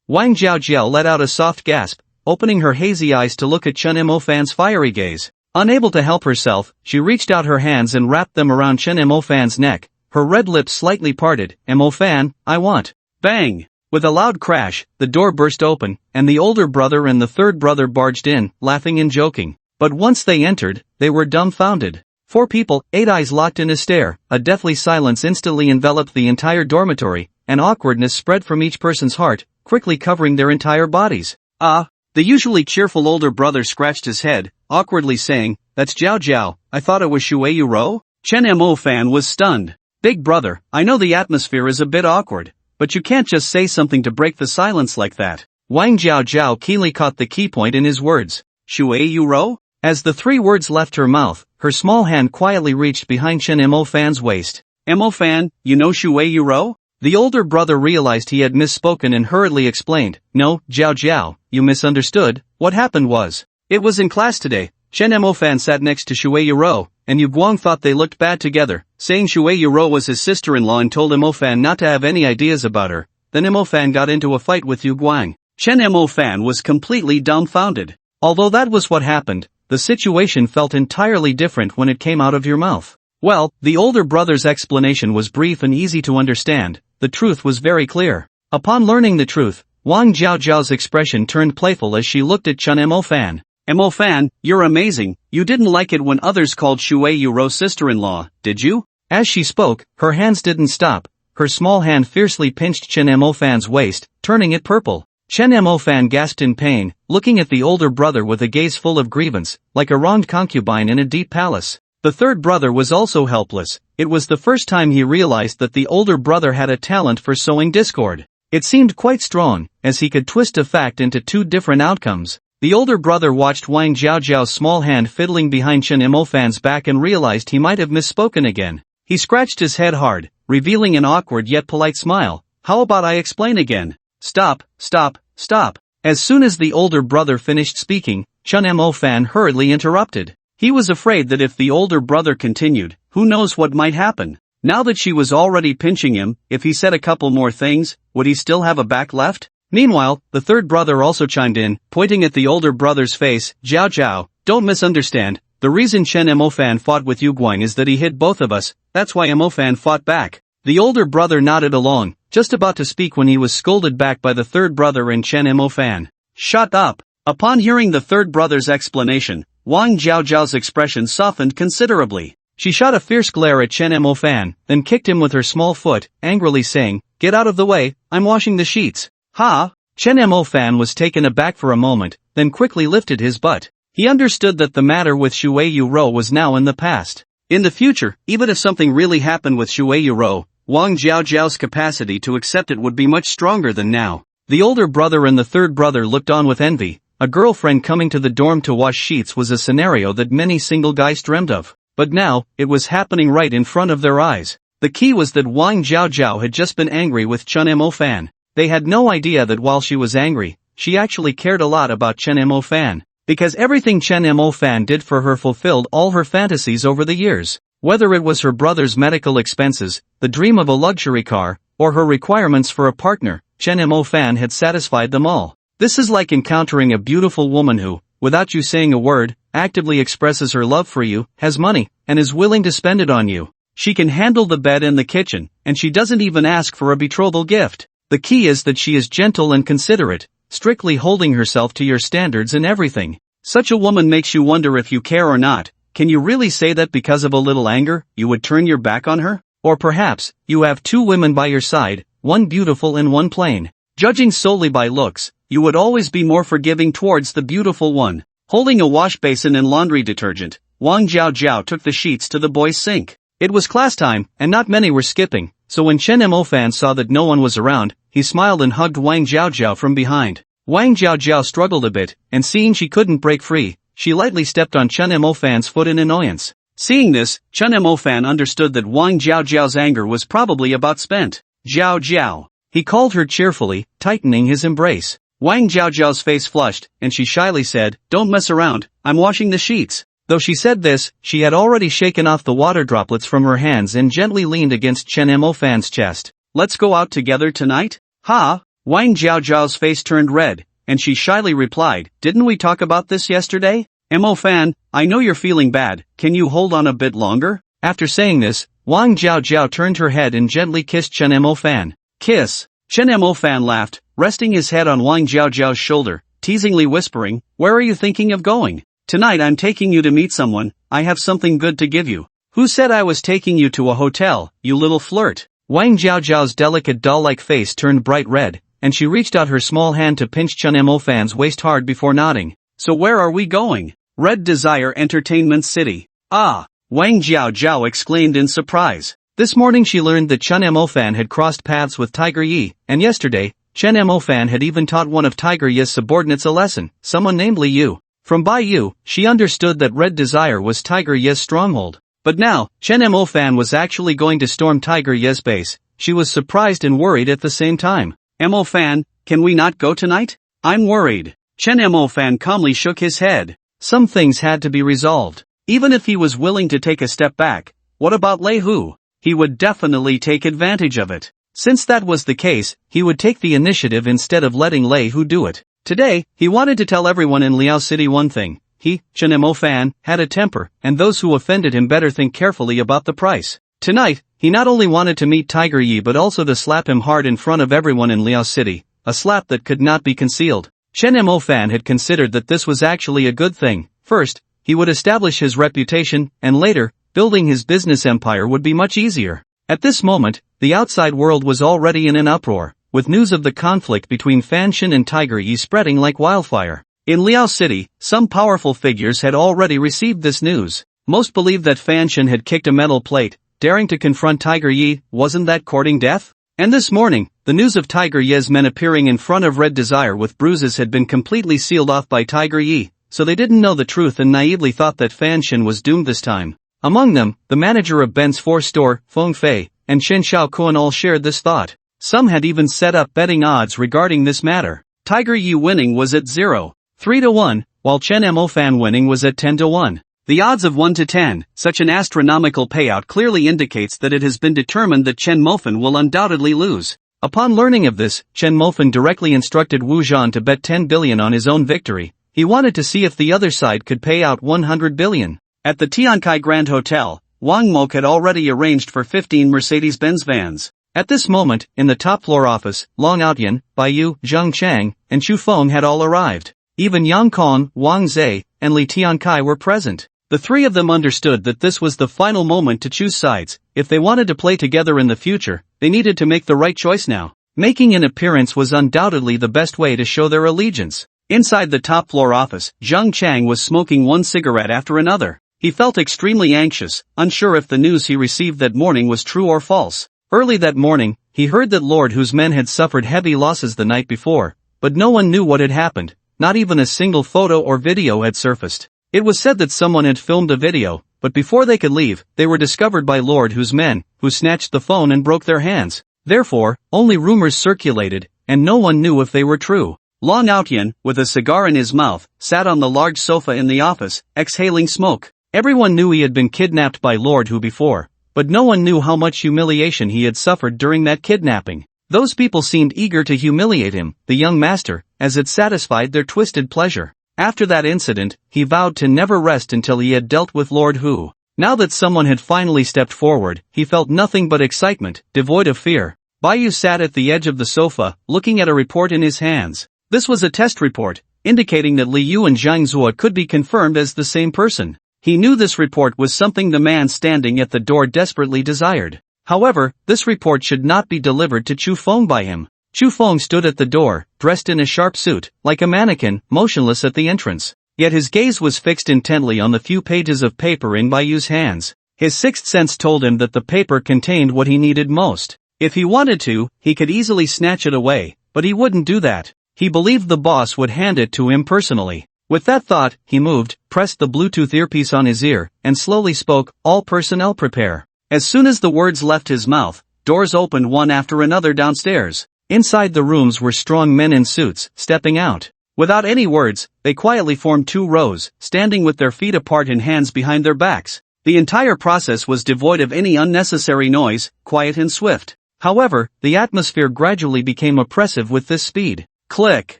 Wang Jiaojiao let out a soft gasp, opening her hazy eyes to look at Chen Mofan's fiery gaze. Unable to help herself, she reached out her hands and wrapped them around Chen Mofan's neck, her red lips slightly parted. Mofan, I want. Bang! With a loud crash, the door burst open, and the older brother and the third brother barged in, laughing and joking. But once they entered, they were dumbfounded. 4 people, 8 eyes locked in a stare, a deathly silence instantly enveloped the entire dormitory, and awkwardness spread from each person's heart, quickly covering their entire bodies. The usually cheerful older brother scratched his head, awkwardly saying, "That's Jiao Jiao, I thought it was Shuei Ro?" Chen Mofan was stunned. "Big brother, I know the atmosphere is a bit awkward, but you can't just say something to break the silence like that." Wang Jiaojiao keenly caught the key point in his words. "Shuei Ro?" As the 3 words left her mouth, her small hand quietly reached behind Chen Mofan's waist. "Mofan, you know Shuei Ro?" The older brother realized he had misspoken and hurriedly explained, "No, Jiao Jiao, you misunderstood. What happened was, it was in class today. Chen Mofan sat next to Shuei Ro, and Yu Guang thought they looked bad together, saying Shuei Ro was his sister-in-law and told Mofan not to have any ideas about her. Then Mofan got into a fight with Yu Guang." Chen Mofan was completely dumbfounded. Although that was what happened, the situation felt entirely different when it came out of your mouth. Well, the older brother's explanation was brief and easy to understand. The truth was very clear. Upon learning the truth, Wang Jiaojiao's expression turned playful as she looked at Chen Mofan. "Mofan, you're amazing. You didn't like it when others called Shuei Ro's sister-in-law, did you?" As she spoke, her hands didn't stop. Her small hand fiercely pinched Chen Mofan's waist, turning it purple. Chen Mofan gasped in pain, looking at the older brother with a gaze full of grievance, like a wronged concubine in a deep palace. The third brother was also helpless. It was the first time he realized that the older brother had a talent for sowing discord. It seemed quite strong, as he could twist a fact into 2 different outcomes. The older brother watched Wang Jiaojiao's small hand fiddling behind Chen Mofan's back and realized he might have misspoken again. He scratched his head hard, revealing an awkward yet polite smile. "How about I explain again?" "Stop, stop, stop." As soon as the older brother finished speaking, Chen Mofan hurriedly interrupted. He was afraid that if the older brother continued, who knows what might happen. Now that she was already pinching him, if he said a couple more things, would he still have a back left? Meanwhile, the third brother also chimed in, pointing at the older brother's face. "Jiao Jiao, don't misunderstand. The reason Chen Mofan fought with Yu Guang is that he hit both of us. That's why Mofan fought back." The older brother nodded along, just about to speak when he was scolded back by the third brother and Chen Mofan. "Shut up." Upon hearing the third brother's explanation, Wang Jiaojiao's expression softened considerably. She shot a fierce glare at Chen Mofan, then kicked him with her small foot, angrily saying, "Get out of the way, I'm washing the sheets." "Ha!" Chen Mofan was taken aback for a moment, then quickly lifted his butt. He understood that the matter with Shuei Ro was now in the past. In the future, even if something really happened with Shuei Ro, Wang Jiaojiao's capacity to accept it would be much stronger than now. The older brother and the third brother looked on with envy. A girlfriend coming to the dorm to wash sheets was a scenario that many single guys dreamed of. But now, it was happening right in front of their eyes. The key was that Wang Jiaojiao had just been angry with Chen Mofan. They had no idea that while she was angry, she actually cared a lot about Chen Mofan. Because everything Chen Mofan did for her fulfilled all her fantasies over the years. Whether it was her brother's medical expenses, the dream of a luxury car, or her requirements for a partner, Chen Mofan had satisfied them all. This is like encountering a beautiful woman who, without you saying a word, actively expresses her love for you, has money, and is willing to spend it on you. She can handle the bed and the kitchen, and she doesn't even ask for a betrothal gift. The key is that she is gentle and considerate, strictly holding herself to your standards in everything. Such a woman makes you wonder if you care or not. Can you really say that because of a little anger, you would turn your back on her? Or perhaps, you have 2 women by your side, one beautiful and one plain. Judging solely by looks, you would always be more forgiving towards the beautiful one. Holding a wash basin and laundry detergent, Wang Jiaojiao took the sheets to the boys' sink. It was class time, and not many were skipping, so when Chen Mofan saw that no one was around, he smiled and hugged Wang Jiaojiao from behind. Wang Jiaojiao struggled a bit, and seeing she couldn't break free, she lightly stepped on Chen Mofan's foot in annoyance. Seeing this, Chen Mofan understood that Wang Jiaojiao's anger was probably about spent. "Jiao Jiao." He called her cheerfully, tightening his embrace. Wang Jiaojiao's face flushed, and she shyly said, "Don't mess around, I'm washing the sheets." Though she said this, she had already shaken off the water droplets from her hands and gently leaned against Chen Mofan's chest. "Let's go out together tonight?" "Ha!" Wang Jiaojiao's face turned red, and she shyly replied, "Didn't we talk about this yesterday? Mo Fan, I know you're feeling bad, can you hold on a bit longer?" After saying this, Wang Jiaojiao turned her head and gently kissed Chen Mo Fan. Kiss. Chen Mo Fan laughed, resting his head on Wang Jiaojiao's shoulder, teasingly whispering, "Where are you thinking of going? Tonight I'm taking you to meet someone, I have something good to give you." "Who said I was taking you to a hotel, you little flirt?" Wang Jiaojiao's delicate doll-like face turned bright red, and she reached out her small hand to pinch Chen Mo Fan's waist hard before nodding. "So where are we going?" "Red Desire Entertainment City." "Ah!" Wang Jiaojiao exclaimed in surprise. This morning she learned that Chen Mo Fan had crossed paths with Tiger Yi, and yesterday, Chen Mo Fan had even taught one of Tiger Yi's subordinates a lesson, someone named Li Yu. From Bai Yu, she understood that Red Desire was Tiger Yi's stronghold. But now, Chen Mo Fan was actually going to storm Tiger Yi's base. She was surprised and worried at the same time. "Mo Fan, can we not go tonight? I'm worried." Chen Mo Fan calmly shook his head. Some things had to be resolved. Even if he was willing to take a step back, what about Lei Hu? He would definitely take advantage of it. Since that was the case, he would take the initiative instead of letting Lei Hu do it. Today, he wanted to tell everyone in Liao City one thing. He, Chen Mo Fan, had a temper, and those who offended him better think carefully about the price. Tonight, he not only wanted to meet Tiger Yi but also to slap him hard in front of everyone in Liao City, a slap that could not be concealed. Chen Mo Fan had considered that this was actually a good thing. First, he would establish his reputation, and later, building his business empire would be much easier. At this moment, the outside world was already in an uproar, with news of the conflict between Fanshan and Tiger Yi spreading like wildfire. In Liao City, some powerful figures had already received this news. Most believed that Fanshan had kicked a metal plate, daring to confront Tiger Yi. Wasn't that courting death? And this morning, the news of Tiger Yi's men appearing in front of Red Desire with bruises had been completely sealed off by Tiger Yi, so they didn't know the truth and naively thought that Fanshan was doomed this time. Among them, the manager of Ben's 4-store, Feng Fei, and Shen Xiaokuan all shared this thought. Some had even set up betting odds regarding this matter. Tiger Yi winning was at 0.3-1, while Chen Mo Fan winning was at 10-1. The odds of 1 to 10, such an astronomical payout clearly indicates that it has been determined that Chen Mofan will undoubtedly lose. Upon learning of this, Chen Mofan directly instructed Wu Zhan to bet 10 billion on his own victory. He wanted to see if the other side could pay out 100 billion. At the Tiankai Grand Hotel, Wang Mok had already arranged for 15 Mercedes-Benz vans. At this moment, in the top floor office, Long Outyan, Bai Yu, Zhang Chang, and Chu Feng had all arrived. Even Yang Kong, Wang Zhe, and Li Tiankai were present. The three of them understood that this was the final moment to choose sides. If they wanted to play together in the future, they needed to make the right choice now. Making an appearance was undoubtedly the best way to show their allegiance. Inside the top floor office, Zhang Chang was smoking one cigarette after another. He felt extremely anxious, unsure if the news he received that morning was true or false. Early that morning, he heard that Lord Hu's men had suffered heavy losses the night before, but no one knew what had happened. Not even a single photo or video had surfaced. It was said that someone had filmed a video, but before they could leave, they were discovered by Lord Hu's men, who snatched the phone and broke their hands. Therefore, only rumors circulated, and no one knew if they were true. Long Outyan, with a cigar in his mouth, sat on the large sofa in the office, exhaling smoke. Everyone knew he had been kidnapped by Lord Hu before, but no one knew how much humiliation he had suffered during that kidnapping. Those people seemed eager to humiliate him, the young master, as it satisfied their twisted pleasure. After that incident, he vowed to never rest until he had dealt with Lord Hu. Now that someone had finally stepped forward, he felt nothing but excitement, devoid of fear. Bai Yu sat at the edge of the sofa, looking at a report in his hands. This was a test report, indicating that Li Yu and Zhang Zuo could be confirmed as the same person. He knew this report was something the man standing at the door desperately desired. However, this report should not be delivered to Chu Feng by him. Chu Feng stood at the door, dressed in a sharp suit, like a mannequin, motionless at the entrance. Yet his gaze was fixed intently on the few pages of paper in Bai Yu's hands. His sixth sense told him that the paper contained what he needed most. If he wanted to, he could easily snatch it away, but he wouldn't do that. He believed the boss would hand it to him personally. With that thought, he moved, pressed the Bluetooth earpiece on his ear, and slowly spoke, "All personnel prepare." As soon as the words left his mouth, doors opened one after another downstairs. Inside the rooms were strong men in suits, stepping out. Without any words, they quietly formed two rows, standing with their feet apart and hands behind their backs. The entire process was devoid of any unnecessary noise, quiet and swift. However, the atmosphere gradually became oppressive with this speed. Click.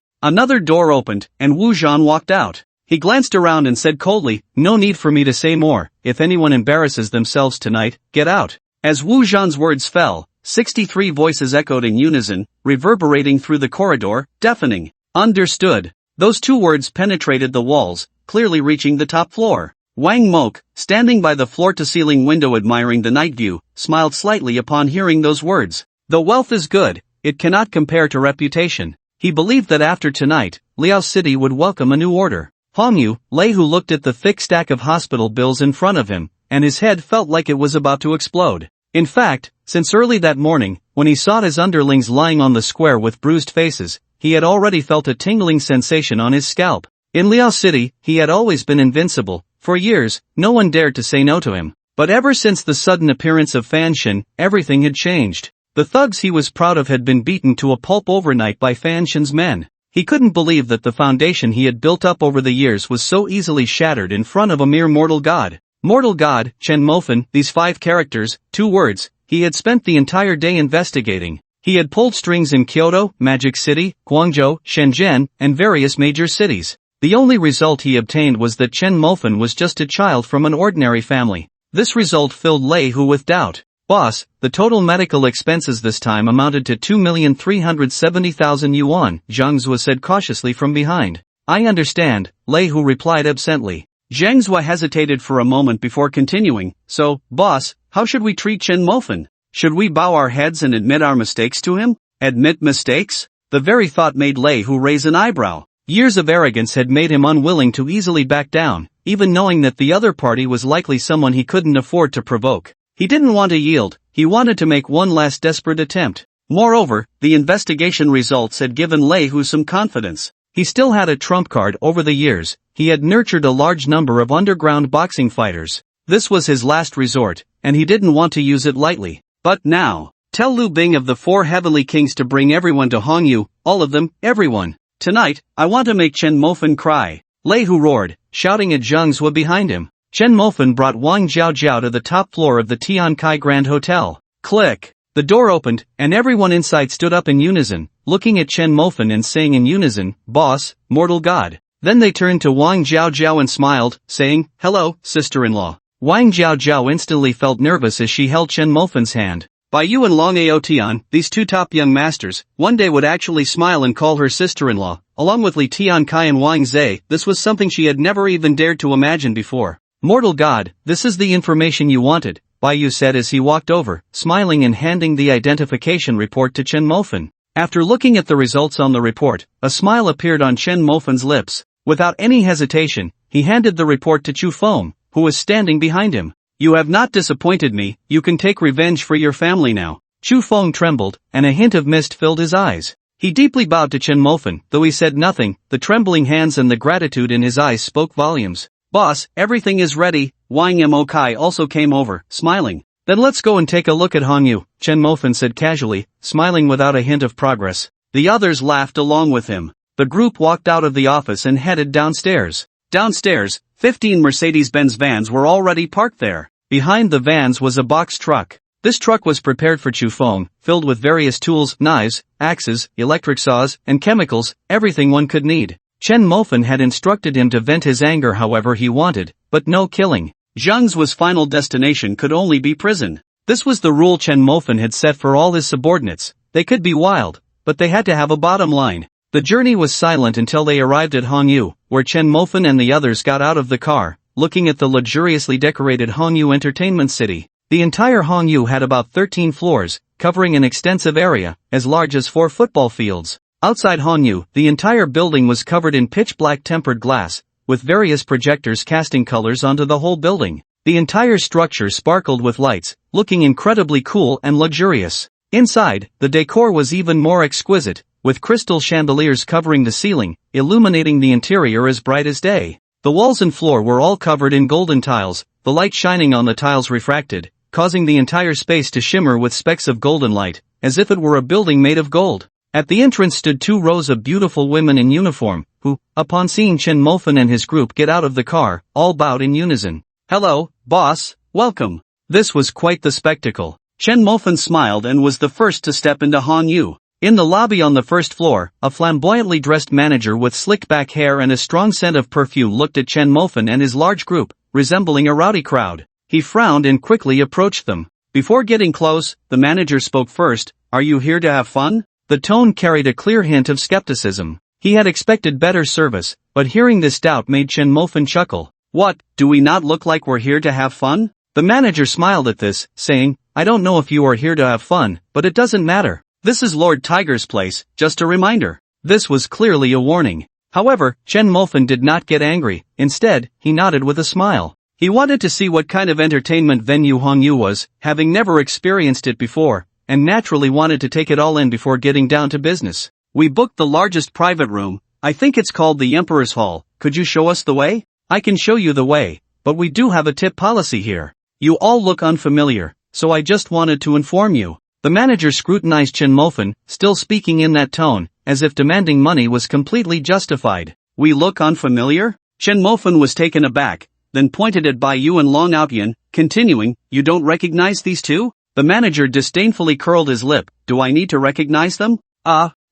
Another door opened, and Wu Zhan walked out. He glanced around and said coldly, "No need for me to say more. If anyone embarrasses themselves tonight, get out." As Wu Zhan's words fell, 63 voices echoed in unison, reverberating through the corridor, deafening. Understood. Those 2 words penetrated the walls, clearly reaching the top floor. Wang Mok, standing by the floor-to-ceiling window admiring the night view, smiled slightly upon hearing those words. Though wealth is good, it cannot compare to reputation. He believed that after tonight, Liao City would welcome a new order. Hongyu, Lei Hu looked at the thick stack of hospital bills in front of him, and his head felt like it was about to explode. In fact, since early that morning, when he saw his underlings lying on the square with bruised faces, he had already felt a tingling sensation on his scalp. In Liao City, he had always been invincible. For years, no one dared to say no to him. But ever since the sudden appearance of Fan Shen, everything had changed. The thugs he was proud of had been beaten to a pulp overnight by Fan Shen's men. He couldn't believe that the foundation he had built up over the years was so easily shattered in front of a mere mortal god. Mortal god, Chen Mofen, these 5 characters, 2 words, he had spent the entire day investigating. He had pulled strings in Kyoto, Magic City, Guangzhou, Shenzhen, and various major cities. The only result he obtained was that Chen Mofen was just a child from an ordinary family. This result filled Lei Hu with doubt. "Boss, the total medical expenses this time amounted to 2,370,000 yuan, Zhang Zhua said cautiously from behind. "I understand," Lei Hu replied absently. Zhang Zhua hesitated for a moment before continuing, "So, boss, how should we treat Chen Mofen? Should we bow our heads and admit our mistakes to him?" Admit mistakes? The very thought made Lei Hu raise an eyebrow. Years of arrogance had made him unwilling to easily back down, even knowing that the other party was likely someone he couldn't afford to provoke. He didn't want to yield, he wanted to make one last desperate attempt. Moreover, the investigation results had given Lei Hu some confidence. He still had a trump card. Over the years, he had nurtured a large number of underground boxing fighters. This was his last resort, and he didn't want to use it lightly. But now, tell Lu Bing of the 4 heavenly kings to bring everyone to Hongyu, all of them, everyone. Tonight, I want to make Chen Mofen cry. Lei Hu roared, shouting at Zhang Zhua behind him. Chen Mofen brought Wang Jiaojiao to the top floor of the Tian Kai Grand Hotel. Click. The door opened, and everyone inside stood up in unison, looking at Chen Mofen and saying in unison, "Boss, mortal god." Then they turned to Wang Jiaojiao and smiled, saying, "Hello, sister-in-law." Wang Jiaojiao instantly felt nervous as she held Chen Mofen's hand. By Yu and Long Aotian, these 2 top young masters, one day would actually smile and call her sister-in-law, along with Li Tian Kai and Wang Zhe. This was something she had never even dared to imagine before. "Mortal god, this is the information you wanted," Bai Yu said as he walked over, smiling and handing the identification report to Chen Mofen. After looking at the results on the report, a smile appeared on Chen Mofen's lips. Without any hesitation, he handed the report to Chu Feng, who was standing behind him. "You have not disappointed me, you can take revenge for your family now." Chu Feng trembled, and a hint of mist filled his eyes. He deeply bowed to Chen Mofen, though he said nothing. The trembling hands and the gratitude in his eyes spoke volumes. "Boss, everything is ready." Wang Mokai also came over, smiling. "Then let's go and take a look at Hongyu," Chen Mofen said casually, smiling without a hint of progress. The others laughed along with him. The group walked out of the office and headed downstairs. Downstairs, 15 Mercedes-Benz vans were already parked there. Behind the vans was a box truck. This truck was prepared for Chu Feng, filled with various tools, knives, axes, electric saws, and chemicals, everything one could need. Chen Mofen had instructed him to vent his anger however he wanted, but no killing. Zhang Zuo's final destination could only be prison. This was the rule Chen Mofen had set for all his subordinates. They could be wild, but they had to have a bottom line. The journey was silent until they arrived at Hongyu, where Chen Mofen and the others got out of the car, looking at the luxuriously decorated Hongyu Entertainment City. The entire Hongyu had about 13 floors, covering an extensive area, as large as 4 football fields. Outside Hongyu, the entire building was covered in pitch-black tempered glass, with various projectors casting colors onto the whole building. The entire structure sparkled with lights, looking incredibly cool and luxurious. Inside, the decor was even more exquisite, with crystal chandeliers covering the ceiling, illuminating the interior as bright as day. The walls and floor were all covered in golden tiles, the light shining on the tiles refracted, causing the entire space to shimmer with specks of golden light, as if it were a building made of gold. At the entrance stood 2 rows of beautiful women in uniform, who, upon seeing Chen Mofen and his group get out of the car, all bowed in unison. "Hello, boss, welcome." This was quite the spectacle. Chen Mofan smiled and was the first to step into Han Yu. In the lobby on the first floor, a flamboyantly dressed manager with slicked back hair and a strong scent of perfume looked at Chen Mofan and his large group, resembling a rowdy crowd. He frowned and quickly approached them. Before getting close, the manager spoke first. "Are you here to have fun?" The tone carried a clear hint of skepticism. He had expected better service, but hearing this doubt made Chen Mofan chuckle. "What, do we not look like we're here to have fun?" The manager smiled at this, saying, "I don't know if you are here to have fun, but it doesn't matter. This is Lord Tiger's place, just a reminder." This was clearly a warning. However, Chen Mofan did not get angry. Instead, he nodded with a smile. He wanted to see what kind of entertainment venue Han Yu was, having never experienced it before, and naturally wanted to take it all in before getting down to business. "We booked the largest private room. I think it's called the Emperor's Hall. Could you show us the way?" "I can show you the way, but we do have a tip policy here. You all look unfamiliar, so I just wanted to inform you." The manager scrutinized Chen Mofan, still speaking in that tone, as if demanding money was completely justified. "We look unfamiliar?" Chen Mofan was taken aback, then pointed at Bai Yu and Long Outyan, continuing, "You don't recognize these two?" The manager disdainfully curled his lip. "Do I need to recognize them?"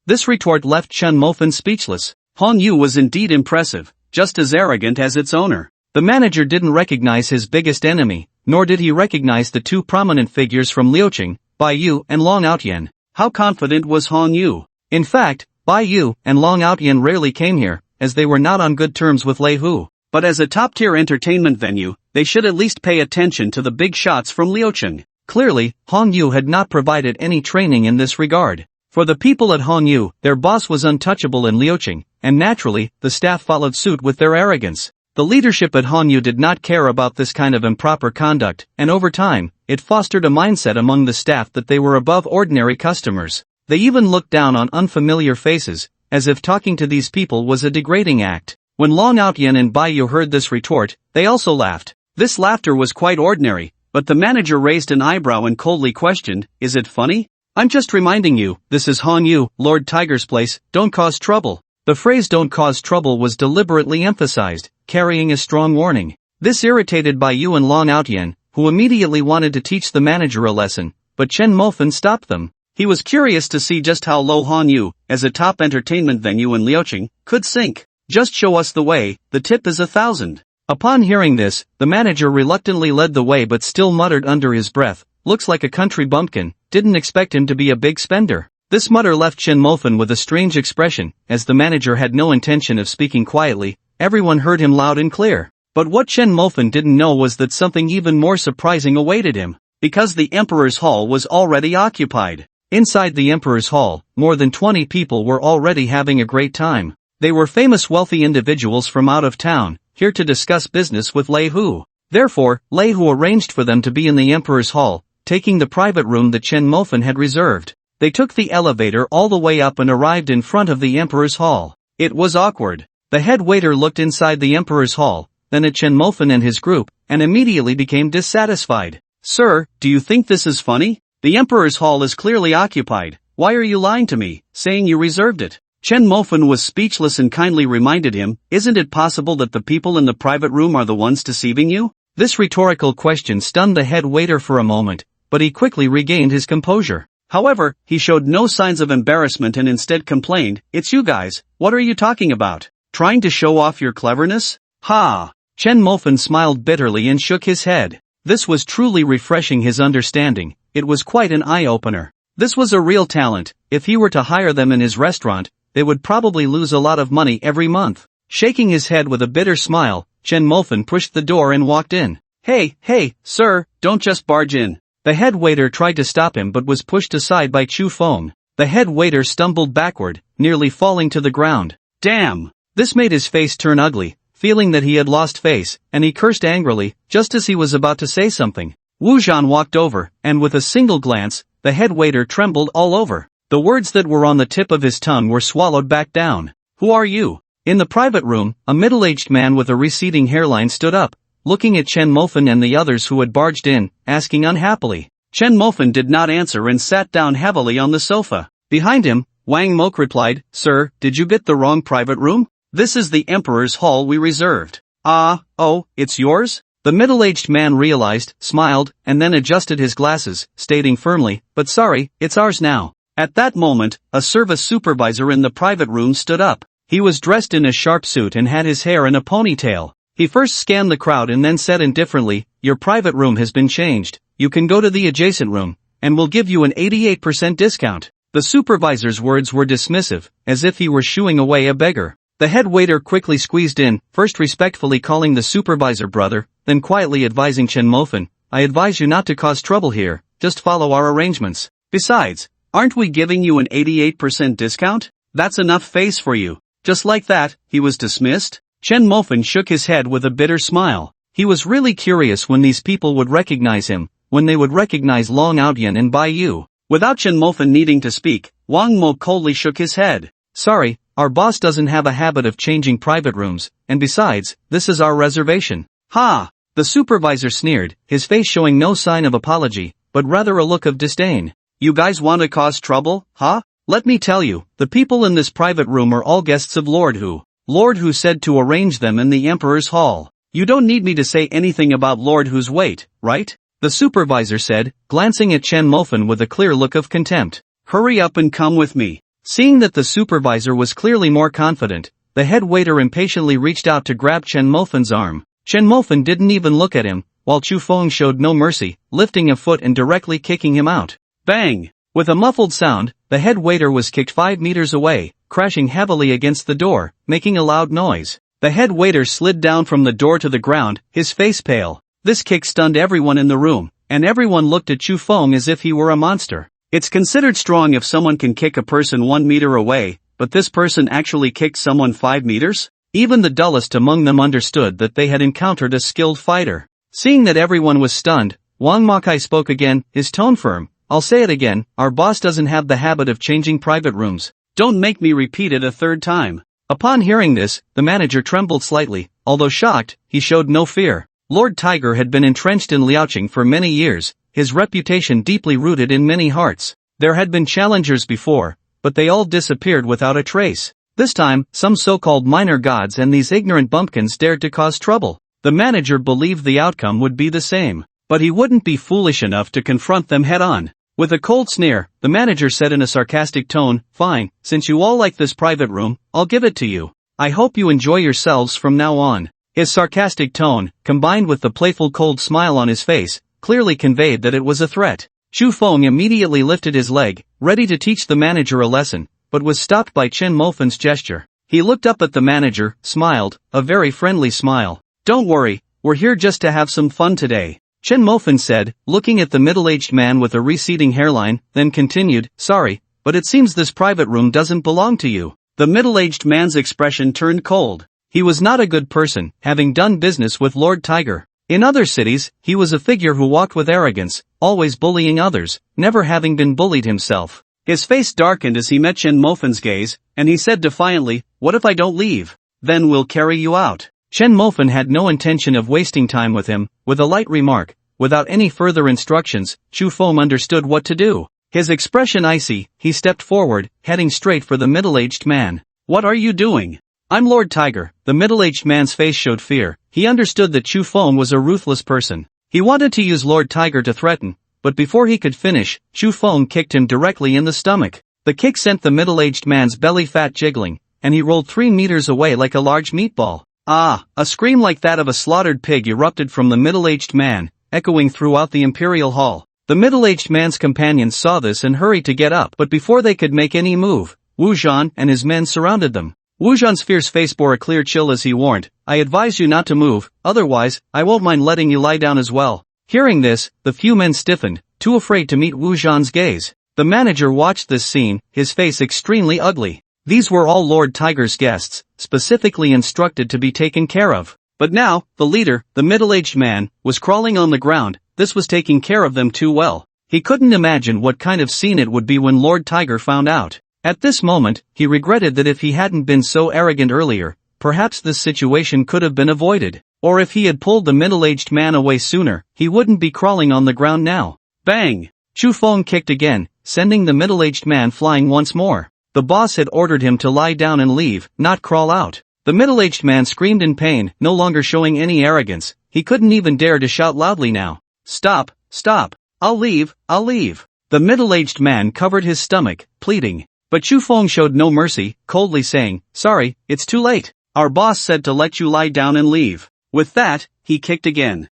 This retort left Chen Mofan speechless. Han Yu was indeed impressive, just as arrogant as its owner. The manager didn't recognize his biggest enemy, nor did he recognize the two prominent figures from Liuqing, Bai Yu and Long Outyan. How confident was Han Yu? In fact, Bai Yu and Long Outyan rarely came here, as they were not on good terms with Lei Hu. But as a top-tier entertainment venue, they should at least pay attention to the big shots from Liuqing. Clearly, Han Yu had not provided any training in this regard. For the people at Han Yu, their boss was untouchable in Liuqing, and naturally, the staff followed suit with their arrogance. The leadership at Han Yu did not care about this kind of improper conduct, and over time, it fostered a mindset among the staff that they were above ordinary customers. They even looked down on unfamiliar faces, as if talking to these people was a degrading act. When Long Outyan and Bai Yu heard this retort, they also laughed. This laughter was quite ordinary, but the manager raised an eyebrow and coldly questioned, "Is it funny?" "I'm just reminding you, this is Han Yu, Lord Tiger's place, don't cause trouble." The phrase "don't cause trouble" was deliberately emphasized, carrying a strong warning. This irritated Bai Yu and Long Outyan, who immediately wanted to teach the manager a lesson, but Chen Mofan stopped them. He was curious to see just how low Han Yu, as a top entertainment venue in Liuqing, could sink. "Just show us the way, the tip is 1,000. Upon hearing this, the manager reluctantly led the way but still muttered under his breath, "Looks like a country bumpkin, didn't expect him to be a big spender." This mutter left Chen Mofan with a strange expression. As the manager had no intention of speaking quietly, everyone heard him loud and clear. But what Chen Mofan didn't know was that something even more surprising awaited him, because the Emperor's Hall was already occupied. Inside the Emperor's Hall, more than 20 people were already having a great time. They were famous wealthy individuals from out of town, here to discuss business with Lei Hu. Therefore, Lei Hu arranged for them to be in the Emperor's Hall, taking the private room that Chen Mofan had reserved. They took the elevator all the way up and arrived in front of the Emperor's Hall. It was awkward. The head waiter looked inside the Emperor's Hall, then at Chen Mofan and his group, and immediately became dissatisfied. "Sir, do you think this is funny? The Emperor's Hall is clearly occupied. Why are you lying to me, saying you reserved it?" Chen Mofan was speechless and kindly reminded him, "Isn't it possible that the people in the private room are the ones deceiving you?" This rhetorical question stunned the head waiter for a moment, but he quickly regained his composure. However, he showed no signs of embarrassment and instead complained, "It's you guys, what are you talking about? Trying to show off your cleverness? Ha!" Chen Mofan smiled bitterly and shook his head. This was truly refreshing his understanding. It was quite an eye-opener. This was a real talent. If he were to hire them in his restaurant, they would probably lose a lot of money every month. Shaking his head with a bitter smile, Chen Mofan pushed the door and walked in. Hey, sir, don't just barge in." The head waiter tried to stop him but was pushed aside by Chu Feng. The head waiter stumbled backward, nearly falling to the ground. "Damn!" This made his face turn ugly, feeling that he had lost face, and he cursed angrily, just as he was about to say something. Wu Zhan walked over, and with a single glance, the head waiter trembled all over. The words that were on the tip of his tongue were swallowed back down. "Who are you?" In the private room, a middle-aged man with a receding hairline stood up, looking at Chen Mofan and the others who had barged in, asking unhappily. Chen Mofan did not answer and sat down heavily on the sofa. Behind him, Wang Mok replied, "Sir, did you get the wrong private room? This is the Emperor's Hall we reserved." "Ah, oh, it's yours?" The middle-aged man realized, smiled, and then adjusted his glasses, stating firmly, "But sorry, it's ours now." At that moment, a service supervisor in the private room stood up. He was dressed in a sharp suit and had his hair in a ponytail. He first scanned the crowd and then said indifferently, "Your private room has been changed. You can go to the adjacent room, and we'll give you an 88% discount." The supervisor's words were dismissive, as if he were shooing away a beggar. The head waiter quickly squeezed in, first respectfully calling the supervisor brother, then quietly advising Chen Mofan, "I advise you not to cause trouble here, just follow our arrangements. Besides, aren't we giving you an 88% discount? That's enough face for you." Just like that, he was dismissed? Chen Mofan shook his head with a bitter smile. He was really curious when these people would recognize him, when they would recognize Long Outyan and Bai Yu. Without Chen Mofan needing to speak, Wang Mo coldly shook his head. "Sorry, our boss doesn't have a habit of changing private rooms, and besides, this is our reservation." "Ha!" The supervisor sneered, his face showing no sign of apology, but rather a look of disdain. "You guys want to cause trouble, huh? Let me tell you, the people in this private room are all guests of Lord Hu. Lord Hu said to arrange them in the Emperor's Hall. You don't need me to say anything about Lord Hu's weight, right?" The supervisor said, glancing at Chen Mofan with a clear look of contempt. "Hurry up and come with me." Seeing that the supervisor was clearly more confident, the head waiter impatiently reached out to grab Chen Mofan's arm. Chen Mofan didn't even look at him, while Chu Feng showed no mercy, lifting a foot and directly kicking him out. Bang! With a muffled sound, the head waiter was kicked 5 meters away, crashing heavily against the door, making a loud noise. The head waiter slid down from the door to the ground, his face pale. This kick stunned everyone in the room, and everyone looked at Chu Feng as if he were a monster. It's considered strong if someone can kick a person 1 meter away, but this person actually kicked someone 5 meters? Even the dullest among them understood that they had encountered a skilled fighter. Seeing that everyone was stunned, Wang Makai spoke again, his tone firm. "I'll say it again, our boss doesn't have the habit of changing private rooms. Don't make me repeat it a third time." Upon hearing this, the manager trembled slightly. Although shocked, he showed no fear. Lord Tiger had been entrenched in Liaoqing for many years, his reputation deeply rooted in many hearts. There had been challengers before, but they all disappeared without a trace. This time, some so-called minor gods and these ignorant bumpkins dared to cause trouble. The manager believed the outcome would be the same, but he wouldn't be foolish enough to confront them head-on. With a cold sneer, the manager said in a sarcastic tone, "Fine, since you all like this private room, I'll give it to you. I hope you enjoy yourselves from now on." His sarcastic tone, combined with the playful cold smile on his face, clearly conveyed that it was a threat. Chu Feng immediately lifted his leg, ready to teach the manager a lesson, but was stopped by Chen Mofan's gesture. He looked up at the manager, smiled, a very friendly smile. "Don't worry, we're here just to have some fun today," Chen Mofan said, looking at the middle-aged man with a receding hairline, then continued, "Sorry, but it seems this private room doesn't belong to you." The middle-aged man's expression turned cold. He was not a good person, having done business with Lord Tiger. In other cities, he was a figure who walked with arrogance, always bullying others, never having been bullied himself. His face darkened as he met Chen Mofan's gaze, and he said defiantly, "What if I don't leave? Then we'll carry you out." Chen Mofan had no intention of wasting time with him. With a light remark, without any further instructions, Chu Feng understood what to do. His expression icy, he stepped forward, heading straight for the middle-aged man. "What are you doing?" "I'm Lord Tiger." The middle-aged man's face showed fear. He understood that Chu Feng was a ruthless person. He wanted to use Lord Tiger to threaten, but before he could finish, Chu Feng kicked him directly in the stomach. The kick sent the middle-aged man's belly fat jiggling, and he rolled 3 meters away like a large meatball. Ah! A scream like that of a slaughtered pig erupted from the middle-aged man, echoing throughout the imperial hall. The middle-aged man's companions saw this and hurried to get up, but before they could make any move, Wu Zhan and his men surrounded them. Wu Zhan's fierce face bore a clear chill as he warned, "I advise you not to move, otherwise, I won't mind letting you lie down as well." Hearing this, the few men stiffened, too afraid to meet Wu Zhan's gaze. The manager watched this scene, his face extremely ugly. These were all Lord Tiger's guests, specifically instructed to be taken care of. But now, the leader, the middle-aged man, was crawling on the ground. This was taking care of them too well. He couldn't imagine what kind of scene it would be when Lord Tiger found out. At this moment, he regretted that if he hadn't been so arrogant earlier, perhaps this situation could have been avoided. Or if he had pulled the middle-aged man away sooner, he wouldn't be crawling on the ground now. Bang! Chu Feng kicked again, sending the middle-aged man flying once more. The boss had ordered him to lie down and leave, not crawl out. The middle-aged man screamed in pain, no longer showing any arrogance. he couldn't even dare to shout loudly now. Stop, stop, I'll leave, I'll leave. The middle-aged man covered his stomach, pleading. But Chu Feng showed no mercy, coldly saying, sorry, it's too late. Our boss said to let you lie down and leave. With that, he kicked again.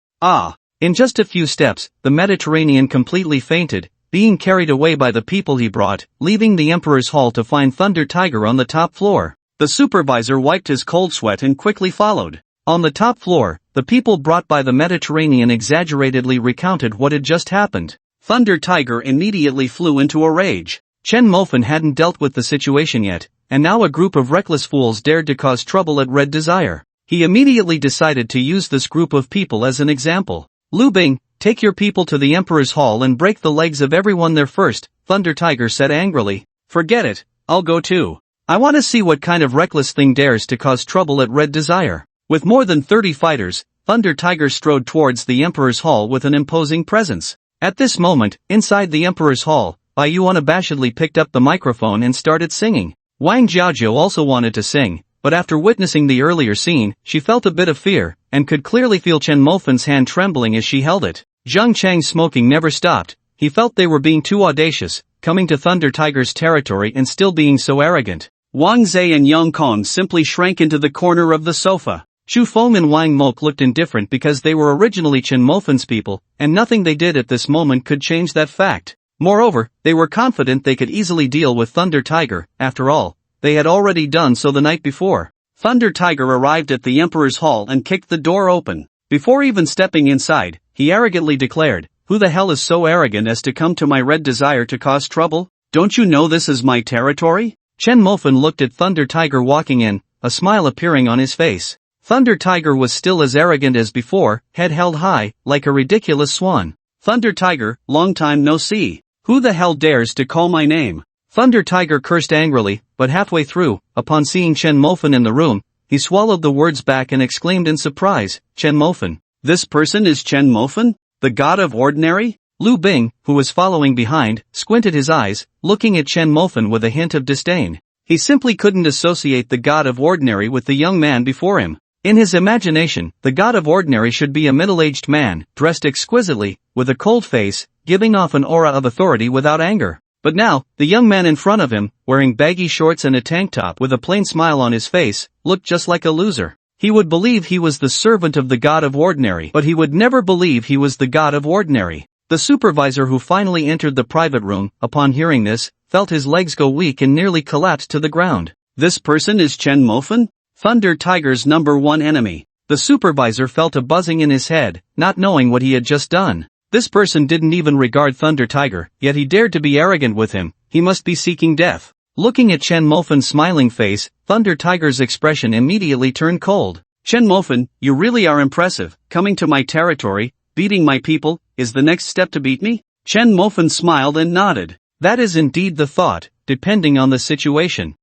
In just a few steps, the Mediterranean completely fainted, being carried away by the people he brought, leaving the Emperor's hall to find Thunder Tiger on the top floor. The supervisor wiped his cold sweat and quickly followed. On the top floor, the people brought by the Mediterranean exaggeratedly recounted what had just happened. Thunder Tiger immediately flew into a rage. Chen Mofen hadn't dealt with the situation yet, and now a group of reckless fools dared to cause trouble at Red Desire. He immediately decided to use this group of people as an example. Lu Bing, take your people to the Emperor's hall and break the legs of everyone there first, Thunder Tiger said angrily. Forget it, I'll go too. I want to see what kind of reckless thing dares to cause trouble at Red Desire. With more than 30 fighters, Thunder Tiger strode towards the Emperor's hall with an imposing presence. At this moment, inside the Emperor's hall, Bai Yu unabashedly picked up the microphone and started singing. Wang Jiaozhou also wanted to sing, but after witnessing the earlier scene, she felt a bit of fear, and could clearly feel Chen Mofen's hand trembling as she held it. Zhang Chang's smoking never stopped. He felt they were being too audacious, coming to Thunder Tiger's territory and still being so arrogant. Wang Zhe and Yang Kong simply shrank into the corner of the sofa. Chu Feng and Wang Mok looked indifferent because they were originally Chen Mofen's people, and nothing they did at this moment could change that fact. Moreover, they were confident they could easily deal with Thunder Tiger. After all, they had already done so the night before. Thunder Tiger arrived at the Emperor's hall and kicked the door open. Before even stepping inside, he arrogantly declared, "Who the hell is so arrogant as to come to my Red Desire to cause trouble? Don't you know this is my territory?" Chen Mofen looked at Thunder Tiger walking in, a smile appearing on his face. Thunder Tiger was still as arrogant as before, head held high, like a ridiculous swan. "Thunder Tiger, long time no see. Who the hell dares to call my name?" Thunder Tiger cursed angrily, but halfway through, upon seeing Chen Mofen in the room, he swallowed the words back and exclaimed in surprise, "Chen Mofen? This person is Chen Mofen? The god of ordinary?" Lu Bing, who was following behind, squinted his eyes, looking at Chen Mofen with a hint of disdain. He simply couldn't associate the god of ordinary with the young man before him. In his imagination, the god of ordinary should be a middle-aged man, dressed exquisitely, with a cold face, giving off an aura of authority without anger. But now, the young man in front of him, wearing baggy shorts and a tank top with a plain smile on his face, looked just like a loser. He would believe he was the servant of the god of ordinary, but he would never believe he was the god of ordinary. The supervisor who finally entered the private room, upon hearing this, felt his legs go weak and nearly collapsed to the ground. "This person is Chen Mofen? Thunder Tiger's #1 enemy." The supervisor felt a buzzing in his head, not knowing what he had just done. This person didn't even regard Thunder Tiger, yet he dared to be arrogant with him. He must be seeking death. Looking at Chen Mofen's smiling face, Thunder Tiger's expression immediately turned cold. "Chen Mofen, you really are impressive. Coming to my territory, beating my people, is the next step to beat me?" Chen Mofen smiled and nodded. "That is indeed the thought, depending on the situation."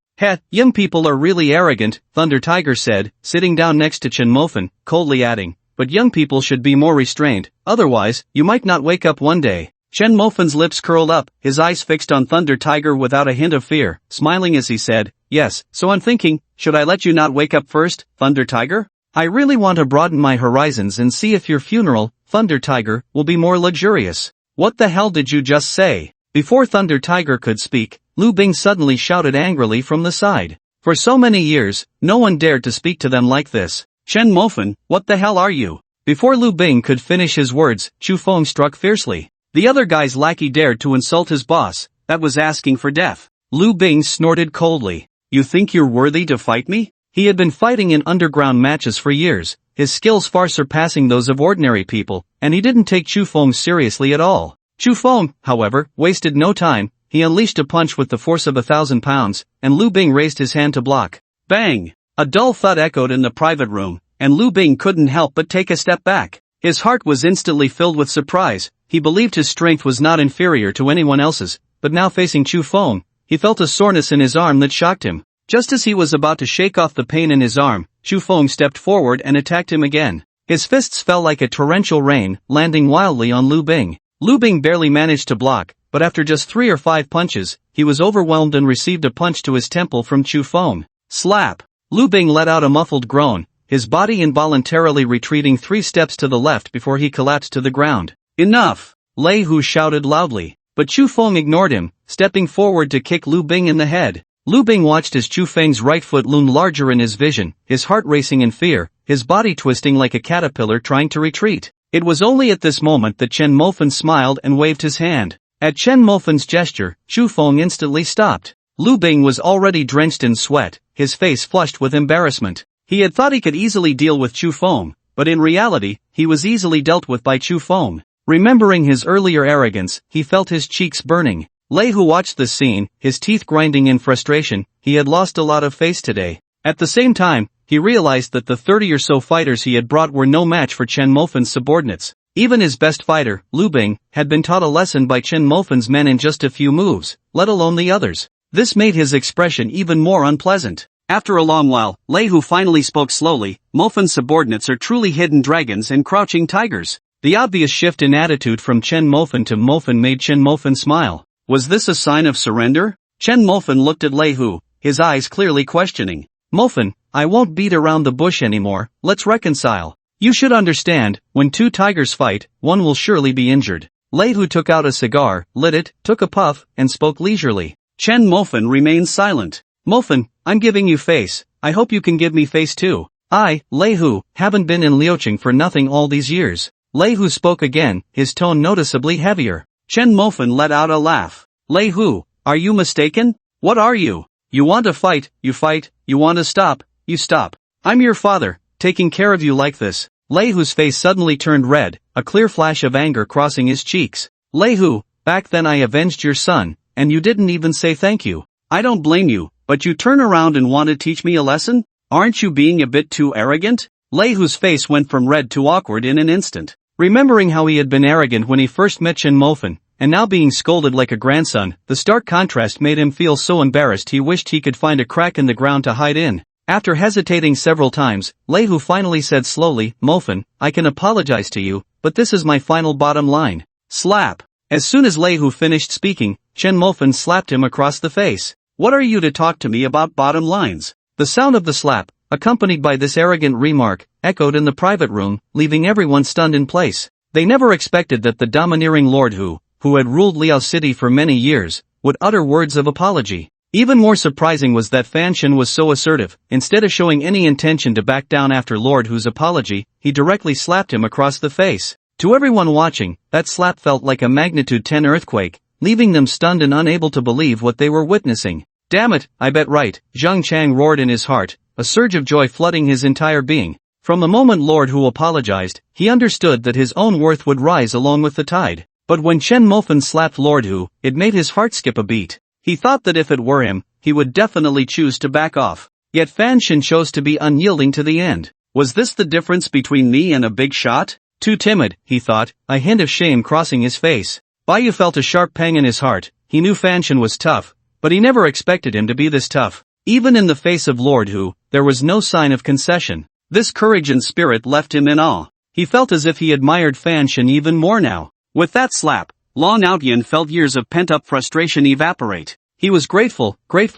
Young people are really arrogant," Thunder Tiger said, sitting down next to Chen Mofen, coldly adding, "but young people should be more restrained, otherwise, you might not wake up one day." Chen Mofen's lips curled up, his eyes fixed on Thunder Tiger without a hint of fear, smiling as he said, "Yes, so I'm thinking, should I let you not wake up first, Thunder Tiger? I really want to broaden my horizons and see if your funeral, Thunder Tiger, will be more luxurious." "What the hell did you just say?" Before Thunder Tiger could speak, Lu Bing suddenly shouted angrily from the side. For so many years, no one dared to speak to them like this. "Chen Mofen, what the hell are you?" Before Lu Bing could finish his words, Chu Feng struck fiercely. The other guy's lackey dared to insult his boss, that was asking for death. Lu Bing snorted coldly. "You think you're worthy to fight me?" He had been fighting in underground matches for years, his skills far surpassing those of ordinary people, and he didn't take Chu Feng seriously at all. Chu Feng, however, wasted no time. He unleashed a punch with the force of 1,000 pounds, and Lu Bing raised his hand to block. Bang! A dull thud echoed in the private room, and Lu Bing couldn't help but take a step back. His heart was instantly filled with surprise. He believed his strength was not inferior to anyone else's, but now facing Chu Feng, he felt a soreness in his arm that shocked him. Just as he was about to shake off the pain in his arm, Chu Feng stepped forward and attacked him again. His fists fell like a torrential rain, landing wildly on Lu Bing. Lu Bing barely managed to block, but after just 3 or 5 punches, he was overwhelmed and received a punch to his temple from Chu Feng. Slap! Lu Bing let out a muffled groan. his body involuntarily retreating 3 steps to the left before he collapsed to the ground. "Enough!" Lei Hu shouted loudly. But Chu Feng ignored him, stepping forward to kick Lu Bing in the head. Lu Bing watched as Chu Feng's right foot loomed larger in his vision, his heart racing in fear, his body twisting like a caterpillar trying to retreat. It was only at this moment that Chen Mofen smiled and waved his hand. At Chen Mofen's gesture, Chu Feng instantly stopped. Lu Bing was already drenched in sweat, his face flushed with embarrassment. He had thought he could easily deal with Chu Feng, but in reality, he was easily dealt with by Chu Feng. Remembering his earlier arrogance, he felt his cheeks burning. Lei Hu watched this scene, his teeth grinding in frustration. He had lost a lot of face today. At the same time, he realized that the 30 or so fighters he had brought were no match for Chen Mofen's subordinates. Even his best fighter, Lu Bing, had been taught a lesson by Chen Mofen's men in just a few moves, let alone the others. This made his expression even more unpleasant. After a long while, Lei Hu finally spoke slowly. "Mofen's subordinates are truly hidden dragons and crouching tigers." The obvious shift in attitude from Chen Mofen to Mofen made Chen Mofen smile. Was this a sign of surrender? Chen Mofen looked at Lei Hu, his eyes clearly questioning. "Mofen, I won't beat around the bush anymore, let's reconcile. You should understand, when 2 tigers fight, one will surely be injured." Lei Hu took out a cigar, lit it, took a puff, and spoke leisurely. Chen Mofen remained silent. "Mofen, I'm giving you face, I hope you can give me face too. I, Lei Hu, haven't been in Liucheng for nothing all these years." Lei Hu spoke again, his tone noticeably heavier. Chen Mofen let out a laugh. "Lei Hu, are you mistaken? What are you? You want to fight, you fight, you want to stop, you stop. I'm your father, taking care of you like this." Lei Hu's face suddenly turned red, a clear flash of anger crossing his cheeks. "Lei Hu, back then I avenged your son, and you didn't even say thank you. I don't blame you, but you turn around and want to teach me a lesson? Aren't you being a bit too arrogant?" Lei Hu's face went from red to awkward in an instant. Remembering how he had been arrogant when he first met Chen Mofen, and now being scolded like a grandson, the stark contrast made him feel so embarrassed he wished he could find a crack in the ground to hide in. After hesitating several times, Lei Hu finally said slowly, "Mofen, I can apologize to you, but this is my final bottom line." Slap. As soon as Lei Hu finished speaking, Chen Mofen slapped him across the face. "What are you to talk to me about bottom lines?" The sound of the slap, accompanied by this arrogant remark, echoed in the private room, leaving everyone stunned in place. They never expected that the domineering Lord who had ruled Liao City for many years, would utter words of apology. Even more surprising was that Fan Shen was so assertive. Instead of showing any intention to back down after Lord Hu's apology, he directly slapped him across the face. To everyone watching, that slap felt like a magnitude 10 earthquake, leaving them stunned and unable to believe what they were witnessing. "Damn it, I bet right," Zhang Chang roared in his heart, a surge of joy flooding his entire being. From the moment Lord Hu apologized, he understood that his own worth would rise along with the tide. But when Chen Mofen slapped Lord Hu, it made his heart skip a beat. He thought that if it were him, he would definitely choose to back off. Yet Fan Shen chose to be unyielding to the end. Was this the difference between me and a big shot? Too timid, he thought, a hint of shame crossing his face. Baiyu felt a sharp pang in his heart. He knew Fan Shen was tough, but he never expected him to be this tough. Even in the face of Lord Hu, there was no sign of concession. This courage and spirit left him in awe. He felt as if he admired Fan Shen even more now. With that slap, Long Outyan felt years of pent-up frustration evaporate. He was grateful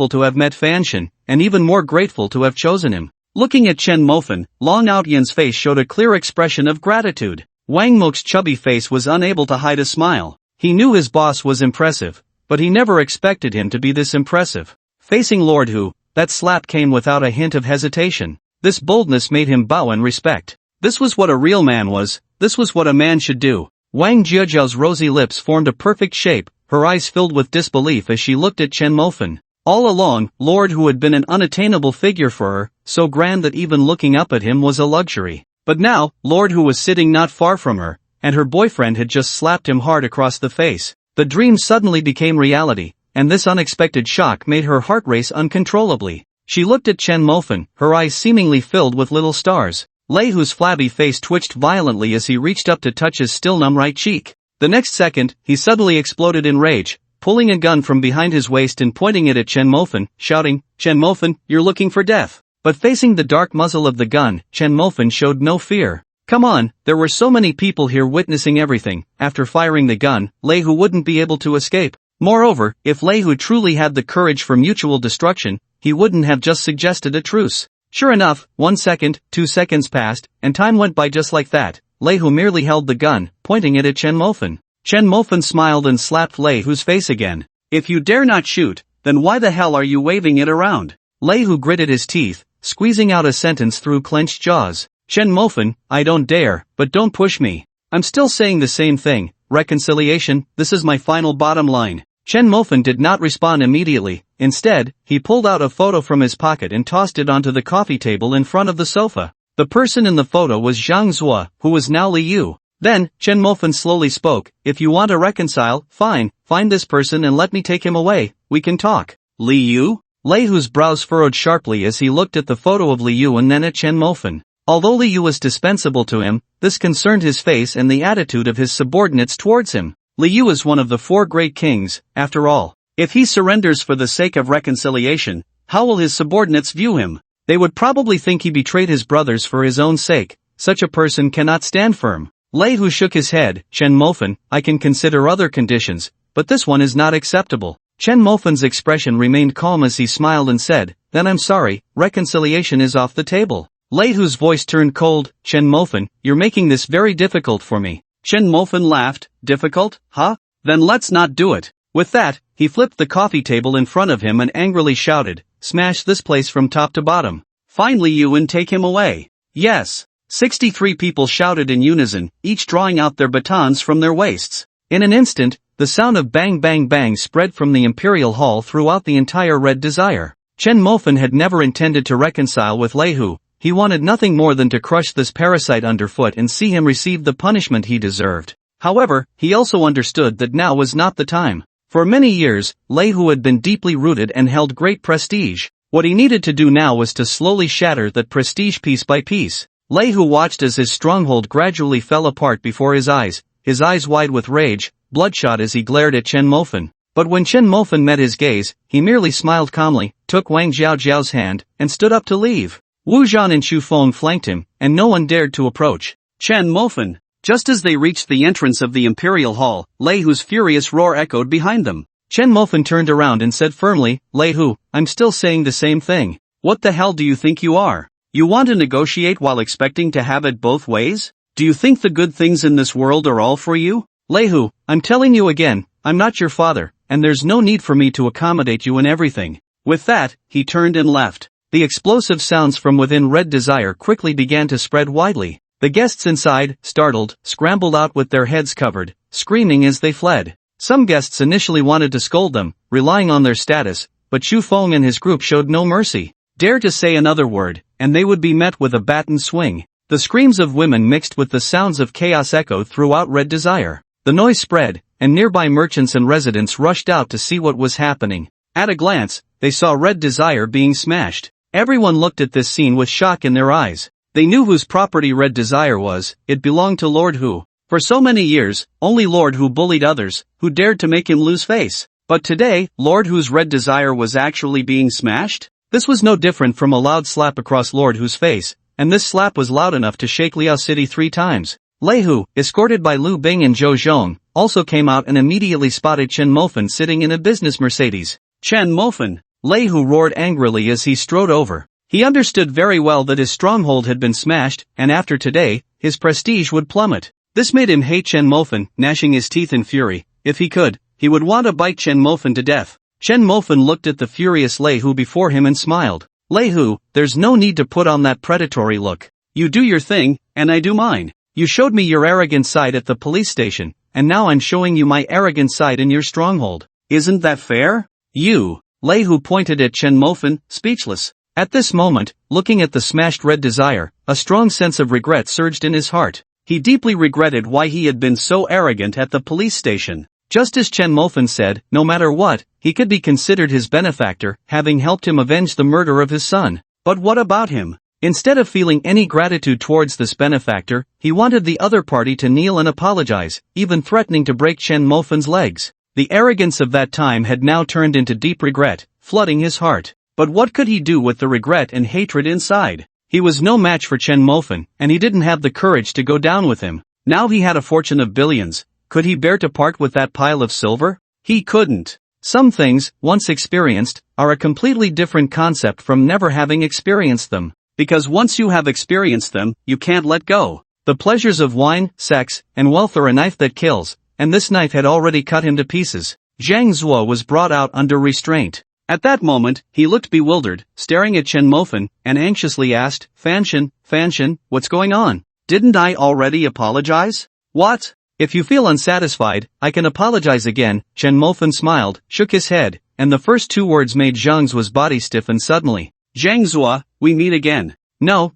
to have met Fan Shen, and even more grateful to have chosen him. Looking at Chen Mofen, Long Outyan's face showed a clear expression of gratitude. Wang Mok's chubby face was unable to hide a smile. He knew his boss was impressive, but he never expected him to be this impressive. Facing Lord Hu, that slap came without a hint of hesitation. This boldness made him bow in respect. This was what a real man was. This was what a man should do. Wang Jiajiao's rosy lips formed a perfect shape, her eyes filled with disbelief as she looked at Chen Mofen. All along, Lord Hu had been an unattainable figure for her, so grand that even looking up at him was a luxury. But now, Lord Hu was sitting not far from her, and her boyfriend had just slapped him hard across the face. The dream suddenly became reality, and this unexpected shock made her heart race uncontrollably. She looked at Chen Mofen, her eyes seemingly filled with little stars. Lei Hu's flabby face twitched violently as he reached up to touch his still numb right cheek. The next second, he suddenly exploded in rage, pulling a gun from behind his waist and pointing it at Chen Mofen, shouting, "Chen Mofen, you're looking for death." But facing the dark muzzle of the gun, Chen Mofen showed no fear. Come on, there were so many people here witnessing everything. After firing the gun, Lei Hu wouldn't be able to escape. Moreover, if Lei Hu truly had the courage for mutual destruction, he wouldn't have just suggested a truce. Sure enough, 1 second, 2 seconds passed, and time went by just like that. Lei Hu merely held the gun, pointing it at Chen Mofan. Chen Mofan smiled and slapped Lei Hu's face again. If you dare not shoot, then why the hell are you waving it around? Lei Hu gritted his teeth, squeezing out a sentence through clenched jaws. Chen Mofan, I don't dare, but don't push me. I'm still saying the same thing, reconciliation, this is my final bottom line. Chen Mofan did not respond immediately. Instead, he pulled out a photo from his pocket and tossed it onto the coffee table in front of the sofa. The person in the photo was Zhang Zhuo, who was now Li Yu. Then, Chen Mofan slowly spoke, if you want to reconcile, fine, find this person and let me take him away, we can talk. Li Yu? Lei Hu's brows furrowed sharply as he looked at the photo of Li Yu and then at Chen Mofan. Although Li Yu was dispensable to him, this concerned his face and the attitude of his subordinates towards him. Li Yu is one of the 4 great kings, after all. If he surrenders for the sake of reconciliation, how will his subordinates view him? They would probably think he betrayed his brothers for his own sake. Such a person cannot stand firm. Lei Hu shook his head. Chen Mofan, I can consider other conditions, but this one is not acceptable. Chen Mofan's expression remained calm as he smiled and said, then I'm sorry, reconciliation is off the table. Lei Hu's voice turned cold. Chen Mofan, you're making this very difficult for me. Chen Mofan laughed. Difficult, huh? Then let's not do it. With that, he flipped the coffee table in front of him and angrily shouted, smash this place from top to bottom. Find Li Yu and take him away. Yes. 63 people shouted in unison, each drawing out their batons from their waists. In an instant, the sound of bang bang bang spread from the Imperial Hall throughout the entire Red Desire. Chen Mofan had never intended to reconcile with Lei Hu. He wanted nothing more than to crush this parasite underfoot and see him receive the punishment he deserved. However, he also understood that now was not the time. For many years, Lei Hu had been deeply rooted and held great prestige. What he needed to do now was to slowly shatter that prestige piece by piece. Lei Hu watched as his stronghold gradually fell apart before his eyes wide with rage, bloodshot as he glared at Chen Mofan. But when Chen Mofan met his gaze, he merely smiled calmly, took Wang Zhao's hand, and stood up to leave. Wu Zhan and Xu Feng flanked him, and no one dared to approach Chen Mofan. Just as they reached the entrance of the Imperial Hall, Lei Hu's furious roar echoed behind them. Chen Mofan turned around and said firmly, Lei Hu, I'm still saying the same thing. What the hell do you think you are? You want to negotiate while expecting to have it both ways? Do you think the good things in this world are all for you? Lei Hu, I'm telling you again, I'm not your father, and there's no need for me to accommodate you in everything. With that, he turned and left. The explosive sounds from within Red Desire quickly began to spread widely. The guests inside, startled, scrambled out with their heads covered, screaming as they fled. Some guests initially wanted to scold them, relying on their status, but Xu Feng and his group showed no mercy. Dare to say another word, and they would be met with a baton swing. The screams of women mixed with the sounds of chaos echoed throughout Red Desire. The noise spread, and nearby merchants and residents rushed out to see what was happening. At a glance, they saw Red Desire being smashed. Everyone looked at this scene with shock in their eyes. They knew whose property Red Desire was. It belonged to Lord Hu. For so many years, only Lord Hu bullied others, who dared to make him lose face. But today, Lord Hu's Red Desire was actually being smashed? This was no different from a loud slap across Lord Hu's face, and this slap was loud enough to shake Liao City 3 times. Lei Hu, escorted by Lu Bing and Zhou Zhong, also came out and immediately spotted Chen Mofan sitting in a business Mercedes. Chen Mofan! Lei Hu roared angrily as he strode over. He understood very well that his stronghold had been smashed, and after today, his prestige would plummet. This made him hate Chen Mofan, gnashing his teeth in fury. If he could, he would want to bite Chen Mofan to death. Chen Mofan looked at the furious Lei Hu before him and smiled. Lei Hu, there's no need to put on that predatory look. You do your thing, and I do mine. You showed me your arrogant side at the police station, and now I'm showing you my arrogant side in your stronghold. Isn't that fair? You. Lei Hu pointed at Chen Mofan, speechless. At this moment, looking at the smashed Red Desire, a strong sense of regret surged in his heart. He deeply regretted why he had been so arrogant at the police station. Just as Chen Mofan said, no matter what, he could be considered his benefactor, having helped him avenge the murder of his son. But what about him? Instead of feeling any gratitude towards this benefactor, he wanted the other party to kneel and apologize, even threatening to break Chen Mofan's legs. The arrogance of that time had now turned into deep regret, flooding his heart. But what could he do with the regret and hatred inside? He was no match for Chen Mofan, and he didn't have the courage to go down with him. Now he had a fortune of billions. Could he bear to part with that pile of silver? He couldn't. Some things, once experienced, are a completely different concept from never having experienced them. Because once you have experienced them, you can't let go. The pleasures of wine, sex, and wealth are a knife that kills, and this knife had already cut him to pieces. Zhang Zuo was brought out under restraint. At that moment, he looked bewildered, staring at Chen Mofen, and anxiously asked, Fanshan, what's going on? Didn't I already apologize? What? If you feel unsatisfied, I can apologize again. Chen Mofen smiled, shook his head, and the first two words made Zhang Zuo's body stiffen suddenly. Zhang Zuo, we meet again. No,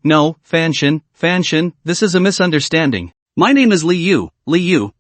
Fanshan, this is a misunderstanding. My name is Li Yu,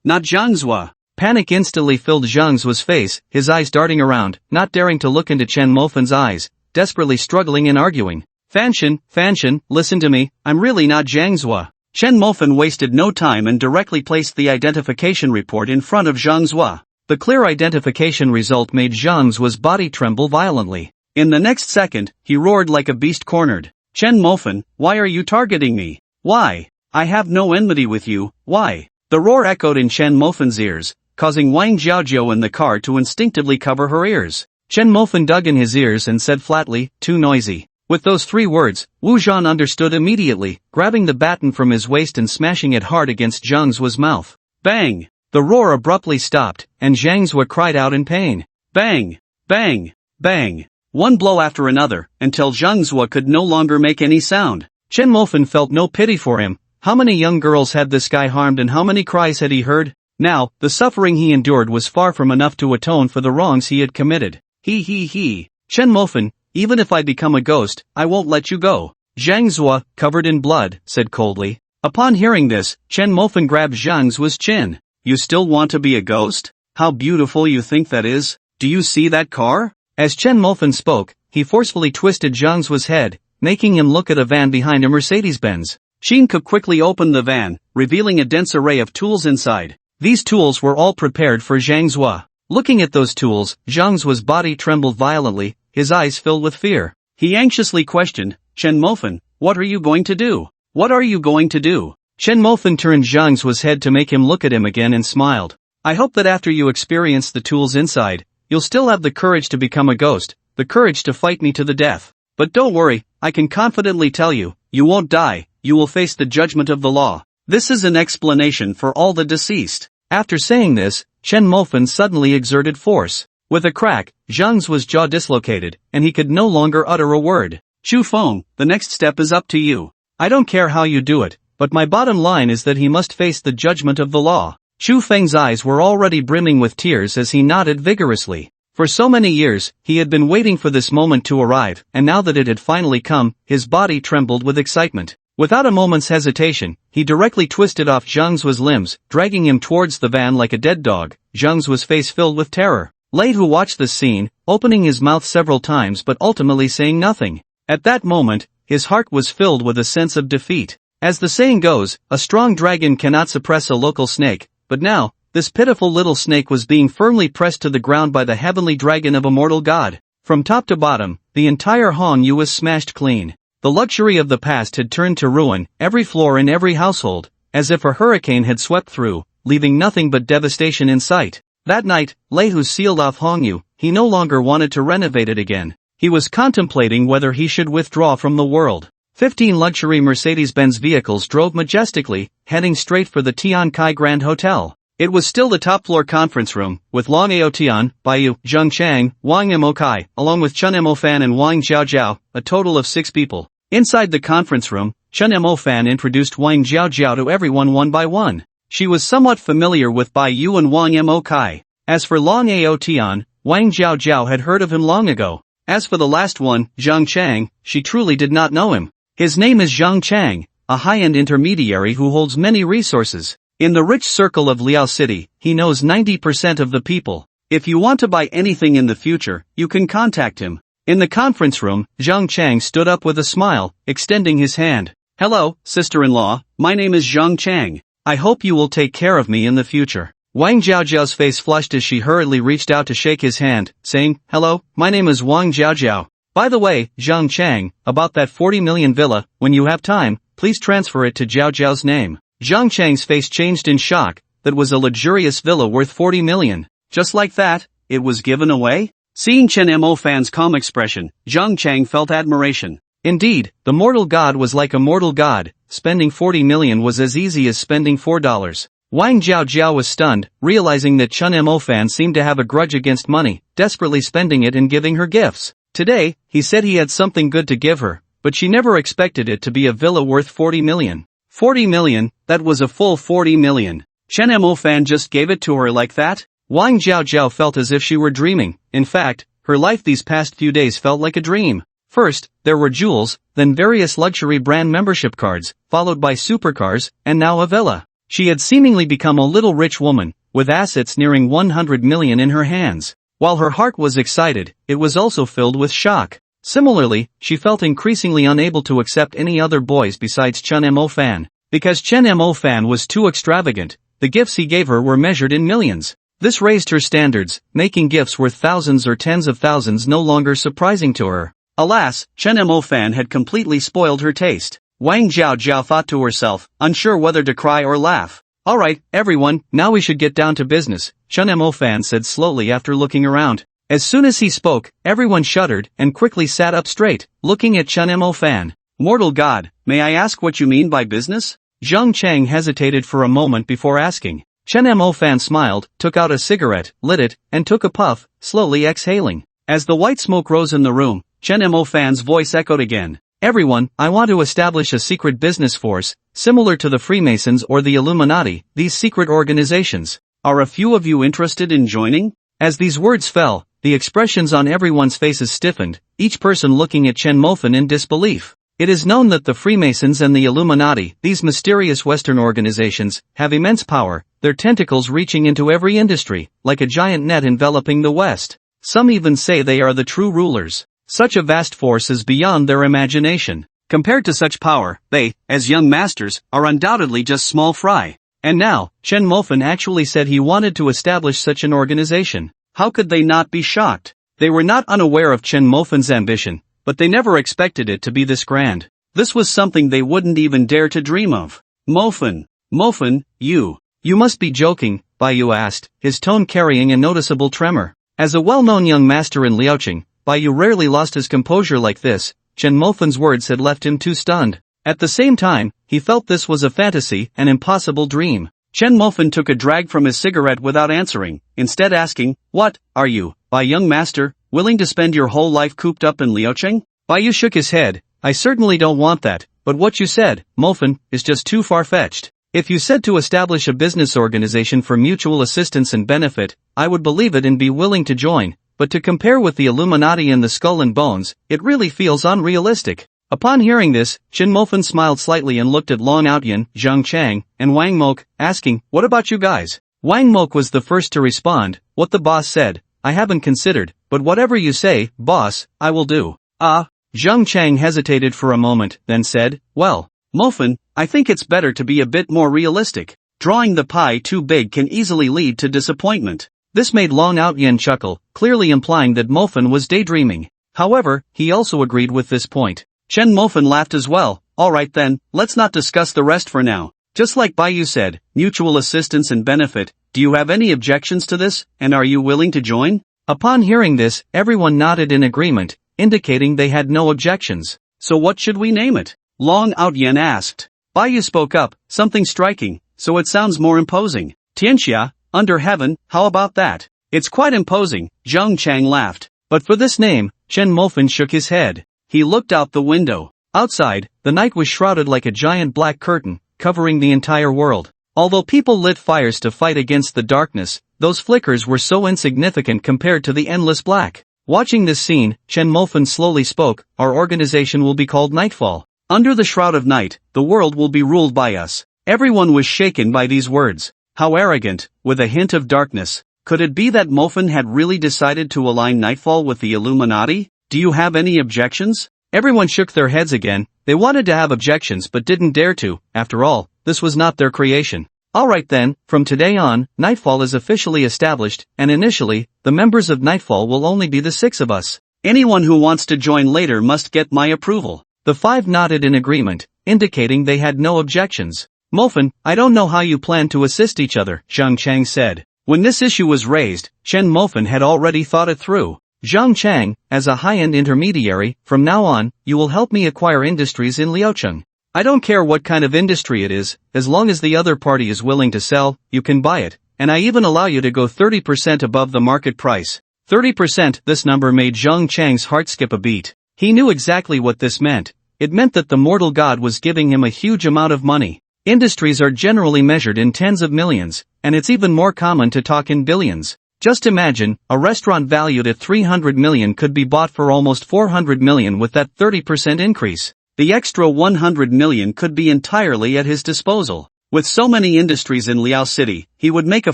not Zhang Zuo. Panic instantly filled Zhang Zuo's face, his eyes darting around, not daring to look into Chen Mofen's eyes, desperately struggling and arguing. Fanshan, listen to me, I'm really not Zhang Zuo. Chen Mofen wasted no time and directly placed the identification report in front of Zhang Zuo. The clear identification result made Zhang Zuo's body tremble violently. In the next second, he roared like a beast cornered. Chen Mofen, why are you targeting me? Why? I have no enmity with you, why? The roar echoed in Chen Mofen's ears, causing Wang Jiaojiao in the car to instinctively cover her ears. Chen Mofen dug in his ears and said flatly, too noisy. With those three words, Wu Zhan understood immediately, grabbing the baton from his waist and smashing it hard against Zhang Zuo's mouth. Bang! The roar abruptly stopped, and Zhang Zuo cried out in pain. Bang! Bang! Bang! One blow after another, until Zhang Zuo could no longer make any sound. Chen Mofen felt no pity for him. How many young girls had this guy harmed and how many cries had he heard? Now, the suffering he endured was far from enough to atone for the wrongs he had committed. He. Chen Mofen, even if I become a ghost, I won't let you go. Zhang Zuo, covered in blood, said coldly. Upon hearing this, Chen Mofen grabbed Zhang Zuo's chin. You still want to be a ghost? How beautiful you think that is? Do you see that car? As Chen Mofen spoke, he forcefully twisted Zhang Zuo's head, making him look at a van behind a Mercedes-Benz. Xin Ke quickly opened the van, revealing a dense array of tools inside. These tools were all prepared for Zhang Zuo. Looking at those tools, Zhang Zuo's body trembled violently, his eyes filled with fear. He anxiously questioned, Chen Mofen, what are you going to do? What are you going to do? Chen Mofen turned Zhang Zuo's head to make him look at him again and smiled. I hope that after you experience the tools inside, you'll still have the courage to become a ghost, the courage to fight me to the death. But don't worry, I can confidently tell you, you won't die, you will face the judgment of the law. This is an explanation for all the deceased. After saying this, Chen Mofen suddenly exerted force. With a crack, Zhang Zuo's jaw dislocated, and he could no longer utter a word. Chu Feng, the next step is up to you. I don't care how you do it, but my bottom line is that he must face the judgment of the law. Chu Feng's eyes were already brimming with tears as he nodded vigorously. For so many years, he had been waiting for this moment to arrive, and now that it had finally come, his body trembled with excitement. Without a moment's hesitation, he directly twisted off Zhang Zuo's limbs, dragging him towards the van like a dead dog. Zhang Zuo's face filled with terror. Lei Hu watched this scene, opening his mouth several times but ultimately saying nothing. At that moment, his heart was filled with a sense of defeat. As the saying goes, a strong dragon cannot suppress a local snake, but now, this pitiful little snake was being firmly pressed to the ground by the heavenly dragon of a mortal god. From top to bottom, the entire Hongyu was smashed clean. The luxury of the past had turned to ruin, every floor in every household, as if a hurricane had swept through, leaving nothing but devastation in sight. That night, Lei Hu sealed off Hongyu. He no longer wanted to renovate it again. He was contemplating whether he should withdraw from the world. 15 luxury Mercedes-Benz vehicles drove majestically, heading straight for the Tian Kai Grand Hotel. It was still the top-floor conference room, with Long Ao Tian, Baiyu, Zheng Chang, Wang Mo Kai, along with Chen Mo Fan and Wang Jiaojiao, a total of 6 people. Inside the conference room, Chen Mo Fan introduced Wang Jiaojiao to everyone one by one. She was somewhat familiar with Baiyu and Wang Mo Kai. As for Long Ao Tian, Wang Jiaojiao had heard of him long ago. As for the last one, Zhang Chang, she truly did not know him. His name is Zhang Chang, a high-end intermediary who holds many resources. In the rich circle of Liao City, he knows 90% of the people. If you want to buy anything in the future, you can contact him. In the conference room, Zhang Chang stood up with a smile, extending his hand. Hello, sister-in-law, my name is Zhang Chang. I hope you will take care of me in the future. Wang Jiaojiao's face flushed as she hurriedly reached out to shake his hand, saying, Hello, my name is Wang Jiaojiao. By the way, Zhang Chang, about that 40 million villa, when you have time, please transfer it to Jiaojiao's name. Zhang Chang's face changed in shock. That was a luxurious villa worth 40 million. Just like that, it was given away? Seeing Chen Mo Fan's calm expression, Zhang Chang felt admiration. Indeed, the mortal god was like a mortal god. Spending 40 million was as easy as spending $4. Wang Jiao was stunned, realizing that Chun Mo Fan seemed to have a grudge against money, desperately spending it and giving her gifts. Today, he said he had something good to give her, but she never expected it to be a villa worth 40 million. 40 million, that was a full 40 million. Chun Mo Fan just gave it to her like that? Wang Jiao felt as if she were dreaming. In fact, her life these past few days felt like a dream. First, there were jewels, then various luxury brand membership cards, followed by supercars, and now a villa. She had seemingly become a little rich woman, with assets nearing 100 million in her hands. While her heart was excited, it was also filled with shock. Similarly, she felt increasingly unable to accept any other boys besides Chun Mo Fan. Because Chun Mo Fan was too extravagant, the gifts he gave her were measured in millions. This raised her standards, making gifts worth thousands or tens of thousands no longer surprising to her. Alas, Chun Mo Fan had completely spoiled her taste. Wang Jiao thought to herself, unsure whether to cry or laugh. Alright, everyone, now we should get down to business, Chun Mo Fan said slowly after looking around. As soon as he spoke, everyone shuddered and quickly sat up straight, looking at Chun Mo Fan. Mortal God, may I ask what you mean by business? Zhang Chang hesitated for a moment before asking. Chun Mo Fan smiled, took out a cigarette, lit it, and took a puff, slowly exhaling. As the white smoke rose in the room, Chun Mo Fan's voice echoed again. Everyone, I want to establish a secret business force, similar to the Freemasons or the Illuminati. These secret organizations. Are a few of you interested in joining? As these words fell, the expressions on everyone's faces stiffened, each person looking at Chun Mo Fan in disbelief. It is known that the Freemasons and the Illuminati, these mysterious Western organizations, have immense power, their tentacles reaching into every industry, like a giant net enveloping the West. Some even say they are the true rulers. Such a vast force is beyond their imagination. Compared to such power, they, as young masters, are undoubtedly just small fry. And now, Chun Mo Fan actually said he wanted to establish such an organization. How could they not be shocked? They were not unaware of Chun Mo Fan's ambition, but they never expected it to be this grand. This was something they wouldn't even dare to dream of. Mo Fan, you must be joking, Baiyu asked, his tone carrying a noticeable tremor. As a well-known young master in Liaoqing, Baiyu rarely lost his composure like this. Chun Mo Fan's words had left him too stunned. At the same time, he felt this was a fantasy, an impossible dream. Chun Mo Fan took a drag from his cigarette without answering, instead asking, "What, are you, young master, willing to spend your whole life cooped up in Liaoqing?" Baiyu shook his head. "I certainly don't want that, but what you said, Mo Fan, is just too far-fetched. If you said to establish a business organization for mutual assistance and benefit, I would believe it and be willing to join. But to compare with the Illuminati and the Skull and Bones, it really feels unrealistic." Upon hearing this, Chun Mo Fan smiled slightly and looked at Long Outyan, Zhang Chang, and Wang Mok, asking, "What about you guys?" Wang Mok was the first to respond. "What the boss said, I haven't considered, but whatever you say, boss, I will do." Zhang Chang hesitated for a moment, then said, "Well, Mo Fan, I think it's better to be a bit more realistic. Drawing the pie too big can easily lead to disappointment." This made Long Outyan chuckle, clearly implying that Mo Fan was daydreaming. However, he also agreed with this point. Chun Mo Fan laughed as well. "Alright then, let's not discuss the rest for now. Just like Baiyu said, mutual assistance and benefit, do you have any objections to this, and are you willing to join?" Upon hearing this, everyone nodded in agreement, indicating they had no objections. "So what should we name it?" Long Outyan asked. Baiyu spoke up, "Something striking, so it sounds more imposing. Tianxia, under heaven, how about that?" "It's quite imposing," Zhang Chang laughed. But for this name, Chun Mo Fan shook his head. He looked out the window. Outside, the night was shrouded like a giant black curtain, covering the entire world. Although people lit fires to fight against the darkness, those flickers were so insignificant compared to the endless black. Watching this scene, Chun Mo Fan slowly spoke, "Our organization will be called Nightfall. Under the shroud of night, the world will be ruled by us." Everyone was shaken by these words. How arrogant, with a hint of darkness. Could it be that Mo Fan had really decided to align Nightfall with the Illuminati? "Do you have any objections?" Everyone shook their heads again. They wanted to have objections but didn't dare to. After all, this was not their creation. "Alright then, from today on, Nightfall is officially established, and initially, the members of Nightfall will only be the 6 of us. Anyone who wants to join later must get my approval." The 5 nodded in agreement, indicating they had no objections. "Mo Fan, I don't know how you plan to assist each other," Zhang Chang said. When this issue was raised, Chun Mo Fan had already thought it through. Zhang Chang, as a high-end intermediary, from now on, you will help me acquire industries in Liaocheng. I don't care what kind of industry it is, as long as the other party is willing to sell, you can buy it, and I even allow you to go 30% above the market price. 30%, this number made Zhang Chang's heart skip a beat. He knew exactly what this meant. It meant that the mortal god was giving him a huge amount of money. Industries are generally measured in tens of millions, and it's even more common to talk in billions. Just imagine, a restaurant valued at 300 million could be bought for almost 400 million with that 30% increase. The extra 100 million could be entirely at his disposal. With so many industries in Liao City, he would make a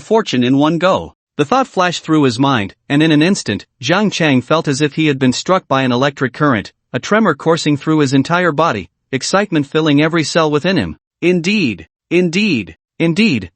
fortune in one go. The thought flashed through his mind, and in an instant, Zhang Chang felt as if he had been struck by an electric current, a tremor coursing through his entire body, excitement filling every cell within him. Indeed,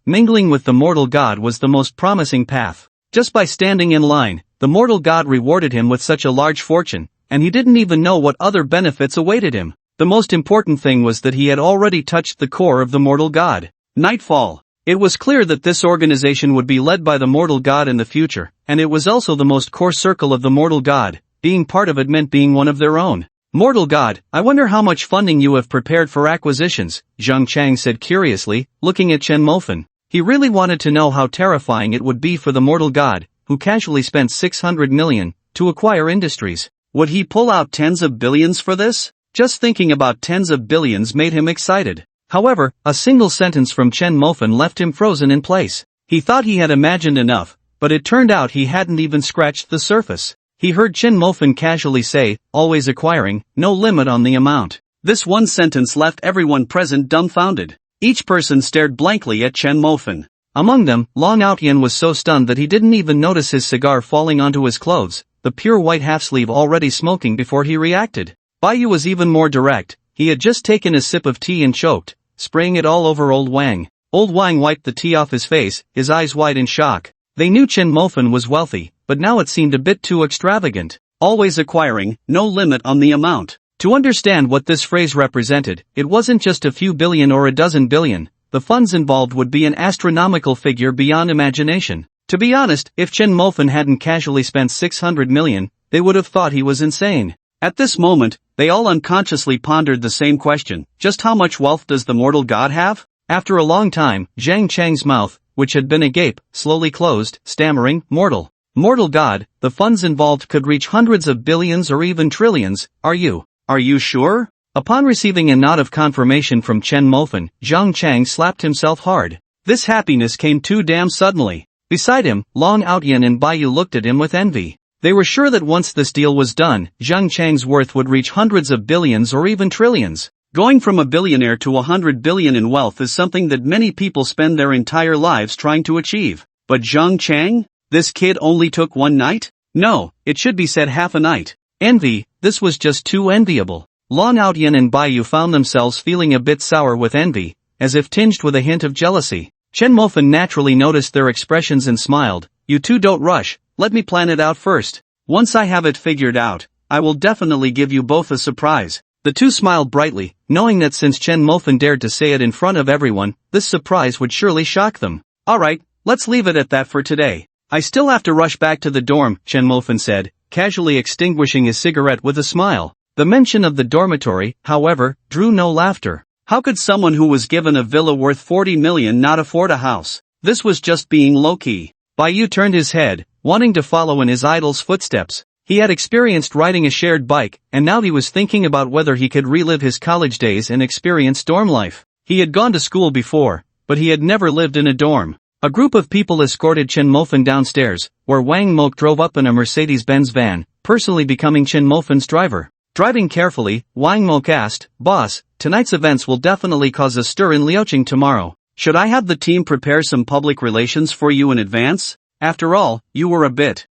mingling with the mortal god was the most promising path. Just by standing in line, the mortal god rewarded him with such a large fortune, and he didn't even know what other benefits awaited him. The most important thing was that he had already touched the core of the mortal god. Nightfall. It was clear that this organization would be led by the mortal god in the future, and it was also the most core circle of the mortal god. Being part of it meant being one of their own. Mortal god, I wonder how much funding you have prepared for acquisitions, Zhang Chang said curiously, looking at Chen Mofen. He really wanted to know how terrifying it would be for the mortal god, who casually spent 600 million, to acquire industries. Would he pull out tens of billions for this? Just thinking about tens of billions made him excited. However, a single sentence from Chen Mofen left him frozen in place. He thought he had imagined enough, but it turned out he hadn't even scratched the surface. He heard Chen Mofen casually say, always acquiring, no limit on the amount. This one sentence left everyone present dumbfounded. Each person stared blankly at Chen Mofen. Among them, Long Outyan was so stunned that he didn't even notice his cigar falling onto his clothes, the pure white half-sleeve already smoking before he reacted. Baiyu was even more direct. He had just taken a sip of tea and choked, spraying it all over Old Wang. Old Wang wiped the tea off his face, his eyes wide in shock. They knew Chen Mofen was wealthy, but now it seemed a bit too extravagant. Always acquiring, no limit on the amount. To understand what this phrase represented, it wasn't just a few billion or a dozen billion. The funds involved would be an astronomical figure beyond imagination. To be honest, if Chen Mofen hadn't casually spent 600 million, they would have thought he was insane. At this moment, they all unconsciously pondered the same question. Just how much wealth does the mortal god have? After a long time, Zhang Chang's mouth, which had been agape, slowly closed, stammering, mortal god, the funds involved could reach hundreds of billions or even trillions. Are you sure? Upon receiving a nod of confirmation from Chen Mofen, Zhang Chang slapped himself hard. This happiness came too damn suddenly. Beside him, Long Outyan and Baiyu looked at him with envy. They were sure that once this deal was done, Zhang Chang's worth would reach hundreds of billions or even trillions. Going from a billionaire to 100 billion in wealth is something that many people spend their entire lives trying to achieve. But Zhang Chang? This kid only took one night? No, it should be said half a night. Envy, this was just too enviable. Long Outyan and Baiyu found themselves feeling a bit sour with envy, as if tinged with a hint of jealousy. Chen Mofen naturally noticed their expressions and smiled. You two don't rush, let me plan it out first. Once I have it figured out, I will definitely give you both a surprise. The two smiled brightly, knowing that since Chen Mofen dared to say it in front of everyone, this surprise would surely shock them. Alright, let's leave it at that for today. I still have to rush back to the dorm, Chen Mofen said, casually extinguishing his cigarette with a smile. The mention of the dormitory, however, drew no laughter. How could someone who was given a villa worth 40 million not afford a house? This was just being low-key. Baiyu turned his head, wanting to follow in his idol's footsteps. He had experienced riding a shared bike, and now he was thinking about whether he could relive his college days and experience dorm life. He had gone to school before, but he had never lived in a dorm. A group of people escorted Chen Mofen downstairs, where Wang Mok drove up in a Mercedes-Benz van, personally becoming Chen Mofen's driver. Driving carefully, Wang Mok asked, Boss, tonight's events will definitely cause a stir in Liaocheng tomorrow. Should I have the team prepare some public relations for you in advance? After all, you were a bit,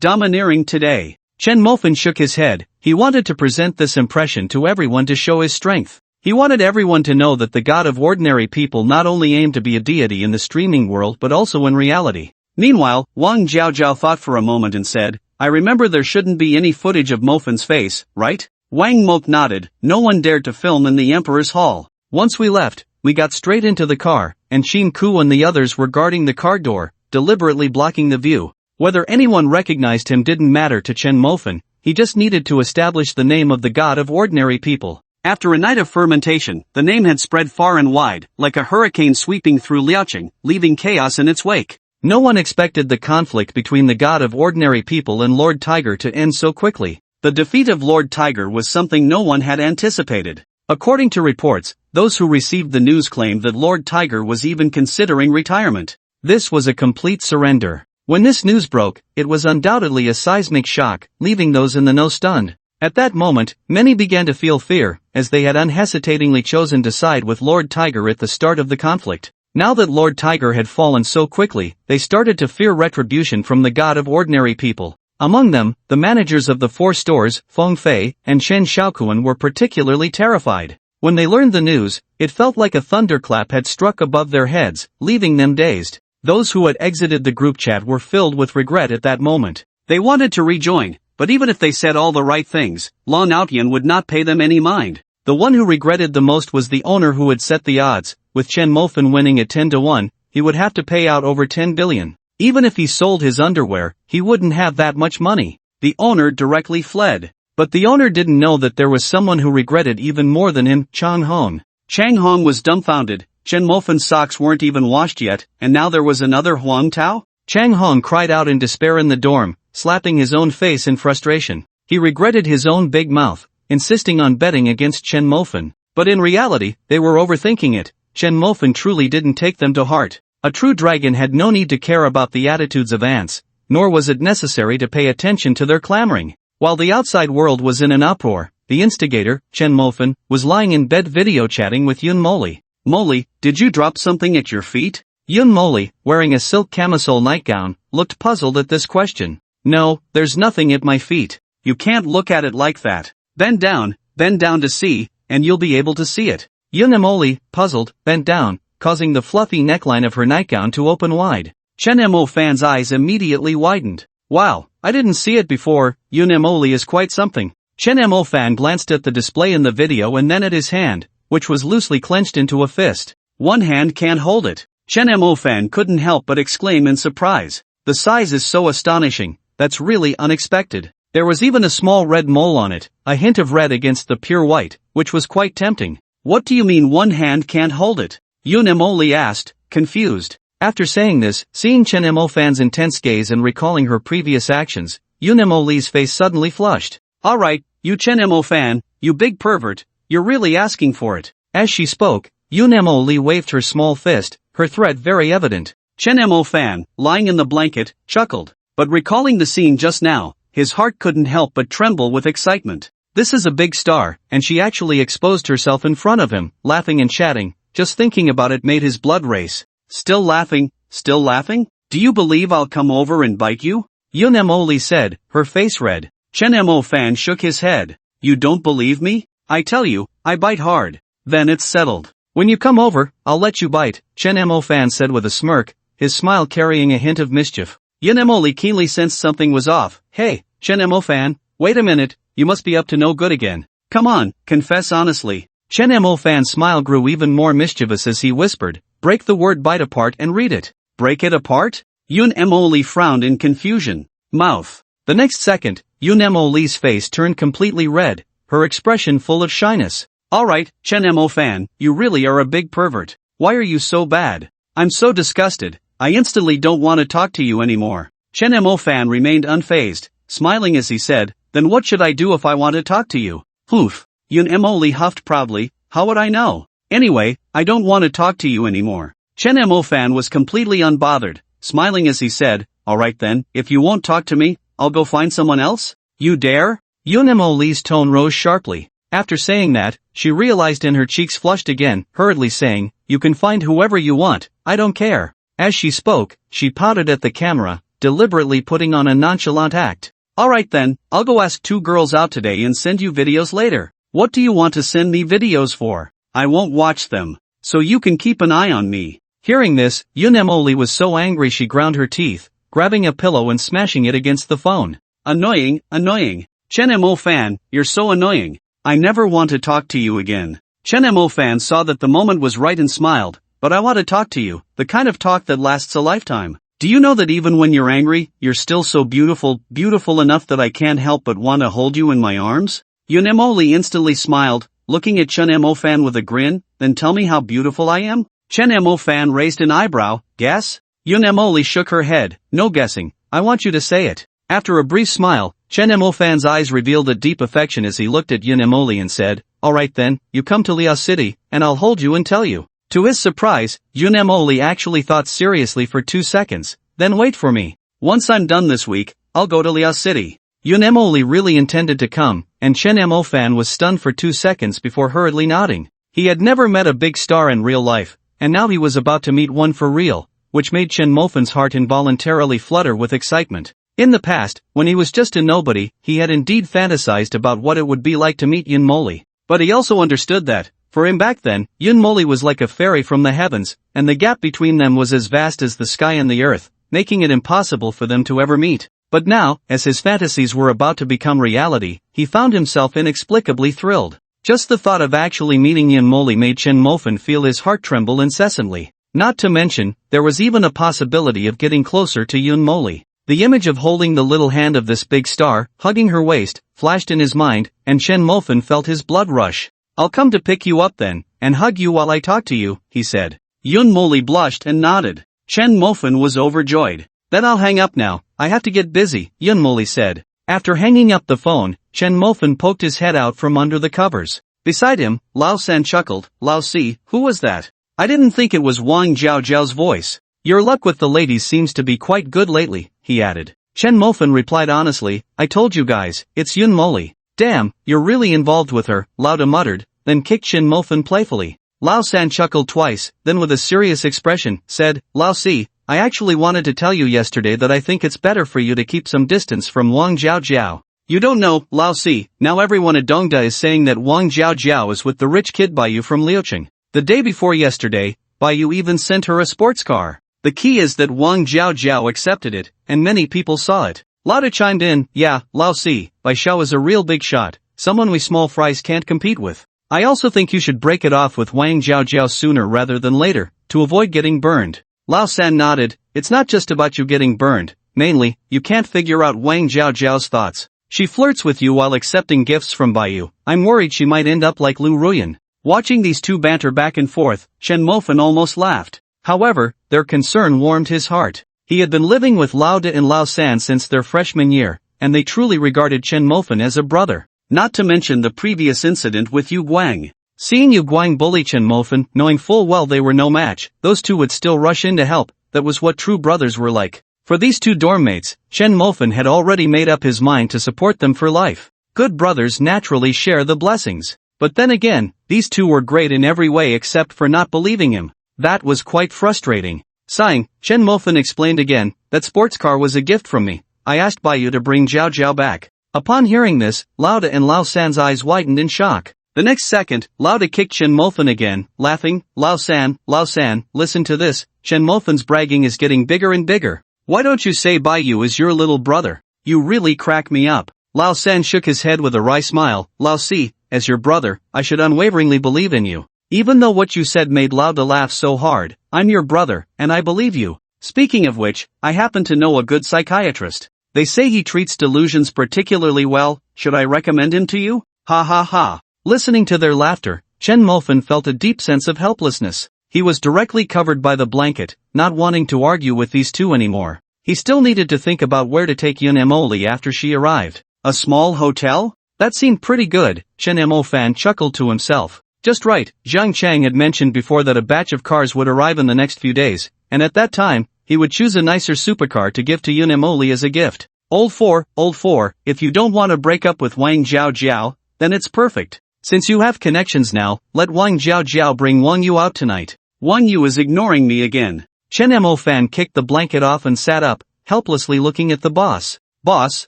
domineering today. Chen Mofen shook his head. He wanted to present this impression to everyone to show his strength. He wanted everyone to know that the god of ordinary people not only aimed to be a deity in the streaming world but also in reality. Meanwhile, Wang Jiaojiao thought for a moment and said, I remember there shouldn't be any footage of Mofen's face, right? Wang Mok nodded. No one dared to film in the Emperor's Hall. Once we left, we got straight into the car, and Xin Ku and the others were guarding the car door, deliberately blocking the view. Whether anyone recognized him didn't matter to Chen Mofan, he just needed to establish the name of the god of ordinary people. After a night of fermentation, the name had spread far and wide, like a hurricane sweeping through Liaoqing, leaving chaos in its wake. No one expected the conflict between the god of ordinary people and Lord Tiger to end so quickly. The defeat of Lord Tiger was something no one had anticipated. According to reports, those who received the news claimed that Lord Tiger was even considering retirement. This was a complete surrender. When this news broke, it was undoubtedly a seismic shock, leaving those in the know stunned. At that moment, many began to feel fear, as they had unhesitatingly chosen to side with Lord Tiger at the start of the conflict. Now that Lord Tiger had fallen so quickly, they started to fear retribution from the god of ordinary people. Among them, the managers of the 4 stores, Feng Fei and Chen Xiaokuan, were particularly terrified. When they learned the news, it felt like a thunderclap had struck above their heads, leaving them dazed. Those who had exited the group chat were filled with regret at that moment. They wanted to rejoin, but even if they said all the right things, Lan Outyan would not pay them any mind. The one who regretted the most was the owner who had set the odds. With Chen Mofan winning at 10-1, he would have to pay out over 10 billion. Even if he sold his underwear, he wouldn't have that much money. The owner directly fled. But the owner didn't know that there was someone who regretted even more than him, Chang Hong. Chang Hong was dumbfounded. Chen Mofan's socks weren't even washed yet, and now there was another Huang Tao? Chang Hong cried out in despair in the dorm, slapping his own face in frustration. He regretted his own big mouth, insisting on betting against Chen Mofan. But in reality, they were overthinking it. Chen Mofan truly didn't take them to heart. A true dragon had no need to care about the attitudes of ants, nor was it necessary to pay attention to their clamoring. While the outside world was in an uproar, the instigator, Chen Mofan, was lying in bed video chatting with Yun Moli. Moli, did you drop something at your feet? Yun Moli, wearing a silk camisole nightgown, looked puzzled at this question. No, there's nothing at my feet. You can't look at it like that. Bend down to see, and you'll be able to see it. Yun Moli, puzzled, bent down, causing the fluffy neckline of her nightgown to open wide. Chen Mofan's eyes immediately widened. Wow, I didn't see it before. Yun Moli is quite something. Chen Mofan glanced at the display in the video and then at his hand, which was loosely clenched into a fist. One hand can't hold it. Chen Mofan couldn't help but exclaim in surprise. The size is so astonishing, that's really unexpected. There was even a small red mole on it, a hint of red against the pure white, which was quite tempting. What do you mean one hand can't hold it? Yun Moli asked, confused. After saying this, seeing Chen Mofan's intense gaze and recalling her previous actions, Yun Moli's face suddenly flushed. Alright, you Chen Mofan, you big pervert, you're really asking for it. As she spoke, Yun Moli waved her small fist, her threat very evident. Chen Mofan, lying in the blanket, chuckled. But recalling the scene just now, his heart couldn't help but tremble with excitement. This is a big star, and she actually exposed herself in front of him, laughing and chatting. Just thinking about it made his blood race. Still laughing? Still laughing? Do you believe I'll come over and bite you? Yun Moli said, her face red. Chen Mofan shook his head. You don't believe me? I tell you, I bite hard. Then it's settled. When you come over, I'll let you bite, Chen Mofan said with a smirk, his smile carrying a hint of mischief. Yun Moli keenly sensed something was off. Hey, Chen Mofan, wait a minute, you must be up to no good again. Come on, confess honestly. Chen Mofan's smile grew even more mischievous as he whispered, break the word bite apart and read it. Break it apart? Yun Moli frowned in confusion. Mouth. The next second, Yun Moli's face turned completely red, her expression full of shyness. Alright, Chen Mofan, you really are a big pervert. Why are you so bad? I'm so disgusted, I instantly don't want to talk to you anymore. Chen Mofan remained unfazed, smiling as he said, then what should I do if I want to talk to you? Oof. Yun Moli huffed proudly, how would I know? Anyway, I don't want to talk to you anymore. Chen Mofan was completely unbothered, smiling as he said, alright then, if you won't talk to me, I'll go find someone else? You dare? Yun Moli's tone rose sharply. After saying that, she realized and her cheeks flushed again, hurriedly saying, you can find whoever you want, I don't care. As she spoke, she pouted at the camera, deliberately putting on a nonchalant act. Alright then, I'll go ask 2 girls out today and send you videos later. What do you want to send me videos for? I won't watch them. So you can keep an eye on me. Hearing this, Yun Moli was so angry she ground her teeth, grabbing a pillow and smashing it against the phone. Annoying, annoying. Chen Mofan, you're so annoying. I never want to talk to you again. Chen Mofan saw that the moment was right and smiled, but I want to talk to you, the kind of talk that lasts a lifetime. Do you know that even when you're angry, you're still so beautiful, beautiful enough that I can't help but want to hold you in my arms? Yunemoli instantly smiled, looking at Chen Mo-fan with a grin. Then tell me how beautiful I am? Chen Mo-fan raised an eyebrow. Guess? Yunemoli shook her head. No guessing, I want you to say it. After a brief smile, Chen Mo-fan's eyes revealed a deep affection as he looked at Yunemoli and said, alright then, you come to Liao City, and I'll hold you and tell you. To his surprise, Yunemoli actually thought seriously for 2 seconds. Then wait for me. Once I'm done this week, I'll go to Liao City. Yunemoli really intended to come, and Chen Mo-fan was stunned for 2 seconds before hurriedly nodding. He had never met a big star in real life, and now he was about to meet one for real, which made Chen Mo-fan's heart involuntarily flutter with excitement. In the past, when he was just a nobody, he had indeed fantasized about what it would be like to meet Yunemoli. But he also understood that, for him back then, Yunemoli was like a fairy from the heavens, and the gap between them was as vast as the sky and the earth, making it impossible for them to ever meet. But now, as his fantasies were about to become reality, he found himself inexplicably thrilled. Just the thought of actually meeting Yunemoli made Chen Mo-fan feel his heart tremble incessantly. Not to mention, there was even a possibility of getting closer to Yunemoli. The image of holding the little hand of this big star, hugging her waist, flashed in his mind, and Chen Mo-fan felt his blood rush. I'll come to pick you up then, and hug you while I talk to you, he said. Yunemoli blushed and nodded. Chen Mo-fan was overjoyed. Then I'll hang up now, I have to get busy, Yunemoli said. After hanging up the phone, Chen Mo-fan poked his head out from under the covers. Beside him, Lao-san chuckled. Lao-si, who was that? I didn't think it was Wang Zhao's voice. Your luck with the ladies seems to be quite good lately, he added. Chen Mo-fan replied honestly, I told you guys, it's Yunemoli. Damn, you're really involved with her, Lauda muttered, then kicked Chen Mo-fan playfully. Lao-san chuckled twice, then with a serious expression, said, Lao-si, I actually wanted to tell you yesterday that I think it's better for you to keep some distance from Wang Zhao. You don't know, Lao-si, now everyone at Dongda is saying that Wang Zhao is with the rich kid Baiyu from Liucheng. The day before yesterday, Baiyu even sent her a sports car. The key is that Wang Zhao accepted it, and many people saw it. Lauda chimed in, yeah, Lao-si, Bai Xiao is a real big shot, someone we small fries can't compete with. I also think you should break it off with Wang Zhao sooner rather than later, to avoid getting burned. Lao-san nodded, it's not just about you getting burned, mainly, you can't figure out Wang Zhao's thoughts. She flirts with you while accepting gifts from Baiyu. I'm worried she might end up like Lu Ruyan. Watching these two banter back and forth, Chen Mo-fan almost laughed. However, their concern warmed his heart. He had been living with Lauda and Lao-san since their freshman year, and they truly regarded Chen Mo-fan as a brother. Not to mention the previous incident with Yu Guang. Seeing Yu Guang bully Chen Mo-fan, knowing full well they were no match, those two would still rush in to help. That was what true brothers were like. For these two dorm mates, Chen Mo-fan had already made up his mind to support them for life. Good brothers naturally share the blessings. But then again, these two were great in every way except for not believing him. That was quite frustrating. Sighing, Chen Mo-fan explained again, that sports car was a gift from me. I asked Baiyu to bring Zhao back. Upon hearing this, Lauda and Lao-san's eyes widened in shock. The next second, Lauda kicked Chen Mo-fan again, laughing, Lao-san, listen to this, Chen Mo-fan's bragging is getting bigger and bigger. Why don't you say Baiyu is your little brother? You really crack me up. Lao-san shook his head with a wry smile, Lao-si, as your brother, I should unwaveringly believe in you. Even though what you said made Lauda laugh so hard, I'm your brother, and I believe you. Speaking of which, I happen to know a good psychiatrist. They say he treats delusions particularly well, should I recommend him to you? Ha ha ha. Listening to their laughter, Chen Mo-fan felt a deep sense of helplessness. He was directly covered by the blanket, not wanting to argue with these two anymore. He still needed to think about where to take Yunemoli after she arrived. A small hotel? That seemed pretty good, Chen Mo-fan chuckled to himself. Just right, Zhang Chang had mentioned before that a batch of cars would arrive in the next few days, and at that time, he would choose a nicer supercar to give to Yunemoli as a gift. Old four, if you don't want to break up with Wang Zhao, then it's perfect. Since you have connections now, let Wang Zhao bring Wang Yu out tonight. Wang Yu is ignoring me again. Chen Mo-fan kicked the blanket off and sat up, helplessly looking at the boss. Boss,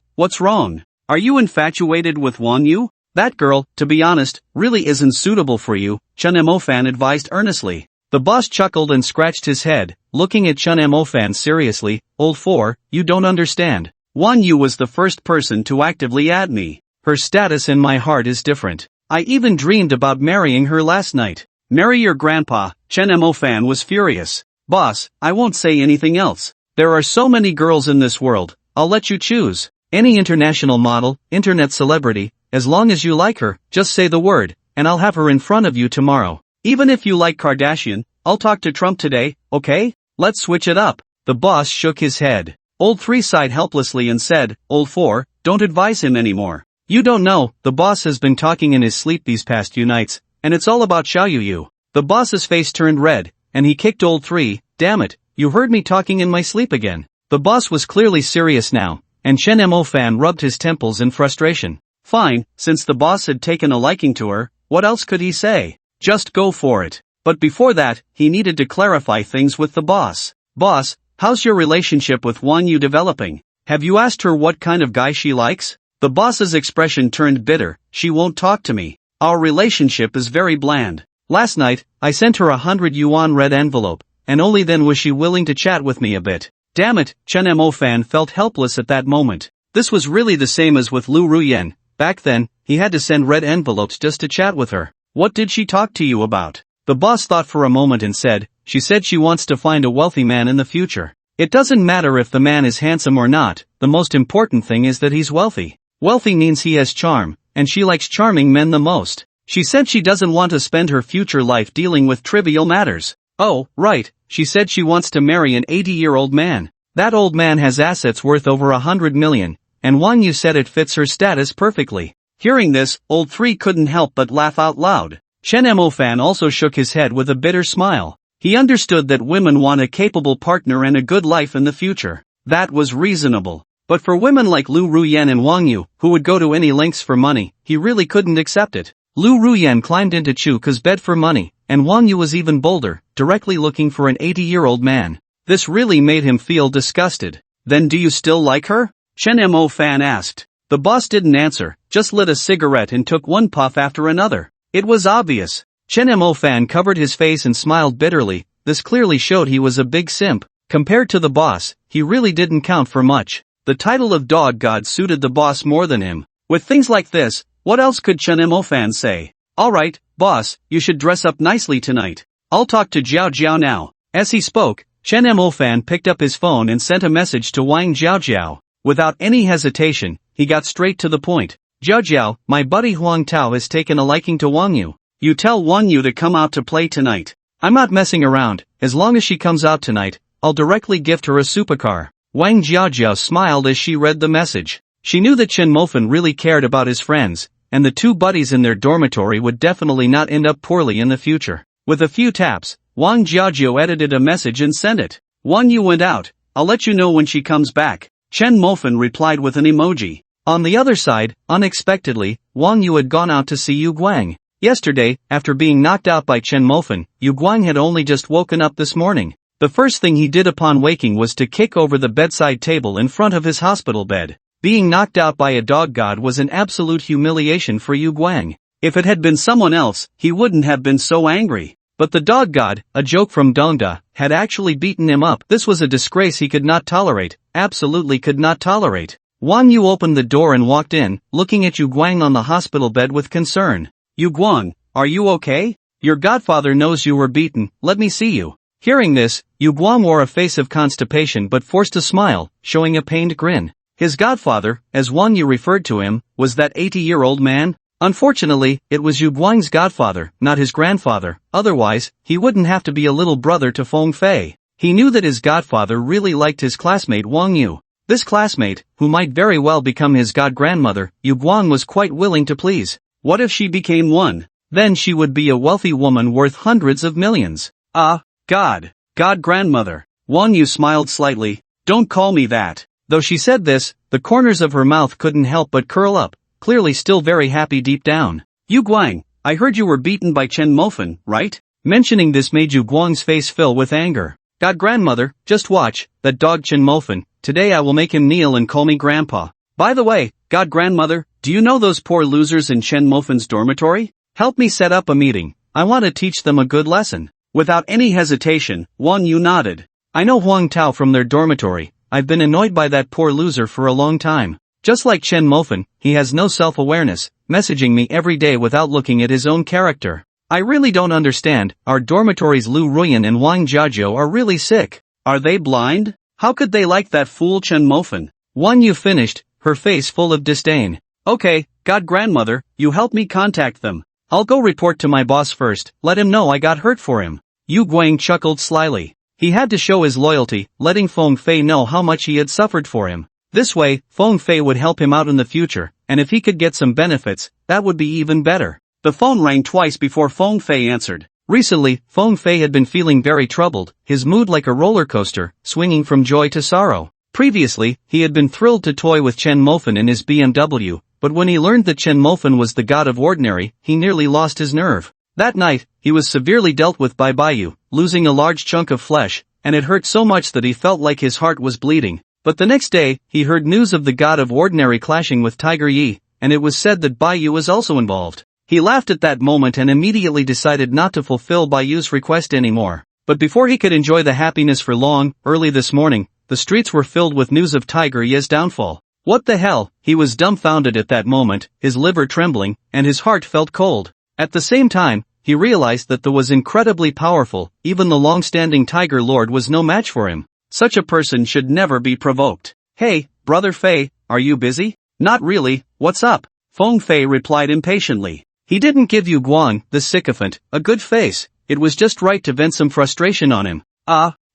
what's wrong? Are you infatuated with Wang Yu? That girl, to be honest, really isn't suitable for you, Chen Mo-fan advised earnestly. The boss chuckled and scratched his head, looking at Chen Mo-fan seriously. Old four, you don't understand. Wang Yu was the first person to actively add me. Her status in my heart is different. I even dreamed about marrying her last night. Marry your grandpa, Chen Mo-fan was furious. Boss, I won't say anything else. There are so many girls in this world, I'll let you choose. Any international model, internet celebrity, as long as you like her, just say the word, and I'll have her in front of you tomorrow. Even if you like Kardashian, I'll talk to Trump today, okay? Let's switch it up. The boss shook his head. Old 3 sighed helplessly and said, Old 4, don't advise him anymore. You don't know, the boss has been talking in his sleep these past few nights, and it's all about Xiaoyu. The boss's face turned red, and he kicked Old 3, damn it, you heard me talking in my sleep again. The boss was clearly serious now, and Chen Mo-fan rubbed his temples in frustration. Fine, since the boss had taken a liking to her, what else could he say? Just go for it. But before that, he needed to clarify things with the boss. Boss, how's your relationship with Wang Yu developing? Have you asked her what kind of guy she likes? The boss's expression turned bitter. She won't talk to me. Our relationship is very bland. Last night, I sent her 100 yuan red envelope, and only then was she willing to chat with me a bit. Damn it, Chen Mo-fan felt helpless at that moment. This was really the same as with Lu Ruyen. Back then, he had to send red envelopes just to chat with her. What did she talk to you about? The boss thought for a moment and said, she said she wants to find a wealthy man in the future. It doesn't matter if the man is handsome or not, the most important thing is that he's wealthy. Wealthy means he has charm, and she likes charming men the most. She said she doesn't want to spend her future life dealing with trivial matters. Oh, right, she said she wants to marry an 80-year-old man. That old man has assets worth over 100 million, and Wang Yu said it fits her status perfectly. Hearing this, Old 3 couldn't help but laugh out loud. Chen Mo-fan also shook his head with a bitter smile. He understood that women want a capable partner and a good life in the future. That was reasonable. But for women like Lu Ruyen and Wang Yu, who would go to any lengths for money, he really couldn't accept it. Lu Ruyen climbed into Chuka's bed for money, and Wang Yu was even bolder, directly looking for an 80-year-old man. This really made him feel disgusted. Then do you still like her? Chen Mo-fan asked. The boss didn't answer, just lit a cigarette and took one puff after another. It was obvious. Chen Mo-fan covered his face and smiled bitterly. This clearly showed he was a big simp. Compared to the boss, he really didn't count for much. The title of dog god suited the boss more than him. With things like this, what else could Chen Mo-fan say? Alright, boss, you should dress up nicely tonight. I'll talk to Jiao Jiao now. As he spoke, Chen Mo-fan picked up his phone and sent a message to Wang Jiao. Without any hesitation, he got straight to the point. Jiao, my buddy Huang Tao has taken a liking to Wang Yu. You tell Wang Yu to come out to play tonight. I'm not messing around, as long as she comes out tonight, I'll directly gift her a supercar. Wang Jiao smiled as she read the message. She knew that Chen Mo-fan really cared about his friends, and the two buddies in their dormitory would definitely not end up poorly in the future. With a few taps, Wang Jiao edited a message and sent it. Wang Yu went out, I'll let you know when she comes back. Chen Mo-fan replied with an emoji. On the other side, unexpectedly, Wang Yu had gone out to see Yu Guang. Yesterday, after being knocked out by Chen Mo-fan, Yu Guang had only just woken up this morning. The first thing he did upon waking was to kick over the bedside table in front of his hospital bed. Being knocked out by a dog god was an absolute humiliation for Yu Guang. If it had been someone else, he wouldn't have been so angry. But the dog god, a joke from Dongda, had actually beaten him up. This was a disgrace he could not tolerate, absolutely could not tolerate. Wang Yu opened the door and walked in, looking at Yu Guang on the hospital bed with concern. Yu Guang, are you okay? Your godfather knows you were beaten, let me see you. Hearing this, Yu Guang wore a face of constipation but forced a smile, showing a pained grin. His godfather, as Wang Yu referred to him, was that 80-year-old man? Unfortunately, it was Yu Guang's godfather, not his grandfather, otherwise, he wouldn't have to be a little brother to Feng Fei. He knew that his godfather really liked his classmate Wang Yu. This classmate, who might very well become his god-grandmother, Yu Guang was quite willing to please. What if she became one? Then she would be a wealthy woman worth hundreds of millions. God-grandmother. Wang Yu smiled slightly. Don't call me that. Though she said this, the corners of her mouth couldn't help but curl up, clearly still very happy deep down. Yu Guang, I heard you were beaten by Chen Mo-fan, right? Mentioning this made Yu Guang's face fill with anger. God-grandmother, just watch, that dog Chen Mo-fan, today I will make him kneel and call me grandpa. By the way, God-grandmother, do you know those poor losers in Chen Mo-fan's dormitory? Help me set up a meeting, I want to teach them a good lesson. Without any hesitation, Wang Yu nodded. I know Huang Tao from their dormitory, I've been annoyed by that poor loser for a long time. Just like Chen Mo-fan, he has no self-awareness, messaging me every day without looking at his own character. I really don't understand, our dormitories Lu Ruyen and Wang Jiao are really sick. Are they blind? How could they like that fool Chen Mofan? Wang Yu finished, her face full of disdain. Okay, God grandmother, you help me contact them. I'll go report to my boss first, let him know I got hurt for him. Yu Guang chuckled slyly. He had to show his loyalty, letting Feng Fei know how much he had suffered for him. This way, Feng Fei would help him out in the future, and if he could get some benefits, that would be even better. The phone rang twice before Feng Fei answered. Recently, Feng Fei had been feeling very troubled, his mood like a roller coaster, swinging from joy to sorrow. Previously, he had been thrilled to toy with Chen Mofan in his BMW, but when he learned that Chen Mofan was the god of ordinary, he nearly lost his nerve. That night, he was severely dealt with by Baiyu, losing a large chunk of flesh, and it hurt so much that he felt like his heart was bleeding. But the next day, he heard news of the god of ordinary clashing with Tiger Yi, and it was said that Baiyu was also involved. He laughed at that moment and immediately decided not to fulfill Baiyu's request anymore. But before he could enjoy the happiness for long, early this morning, the streets were filled with news of Tiger Yi's downfall. What the hell? He was dumbfounded at that moment, his liver trembling, and his heart felt cold. At the same time, he realized that the was incredibly powerful, even the long-standing Tiger Lord was no match for him. Such a person should never be provoked. Hey, Brother Fei, are you busy? Not really, what's up? Feng Fei replied impatiently. He didn't give Yu Guang, the sycophant, a good face, it was just right to vent some frustration on him.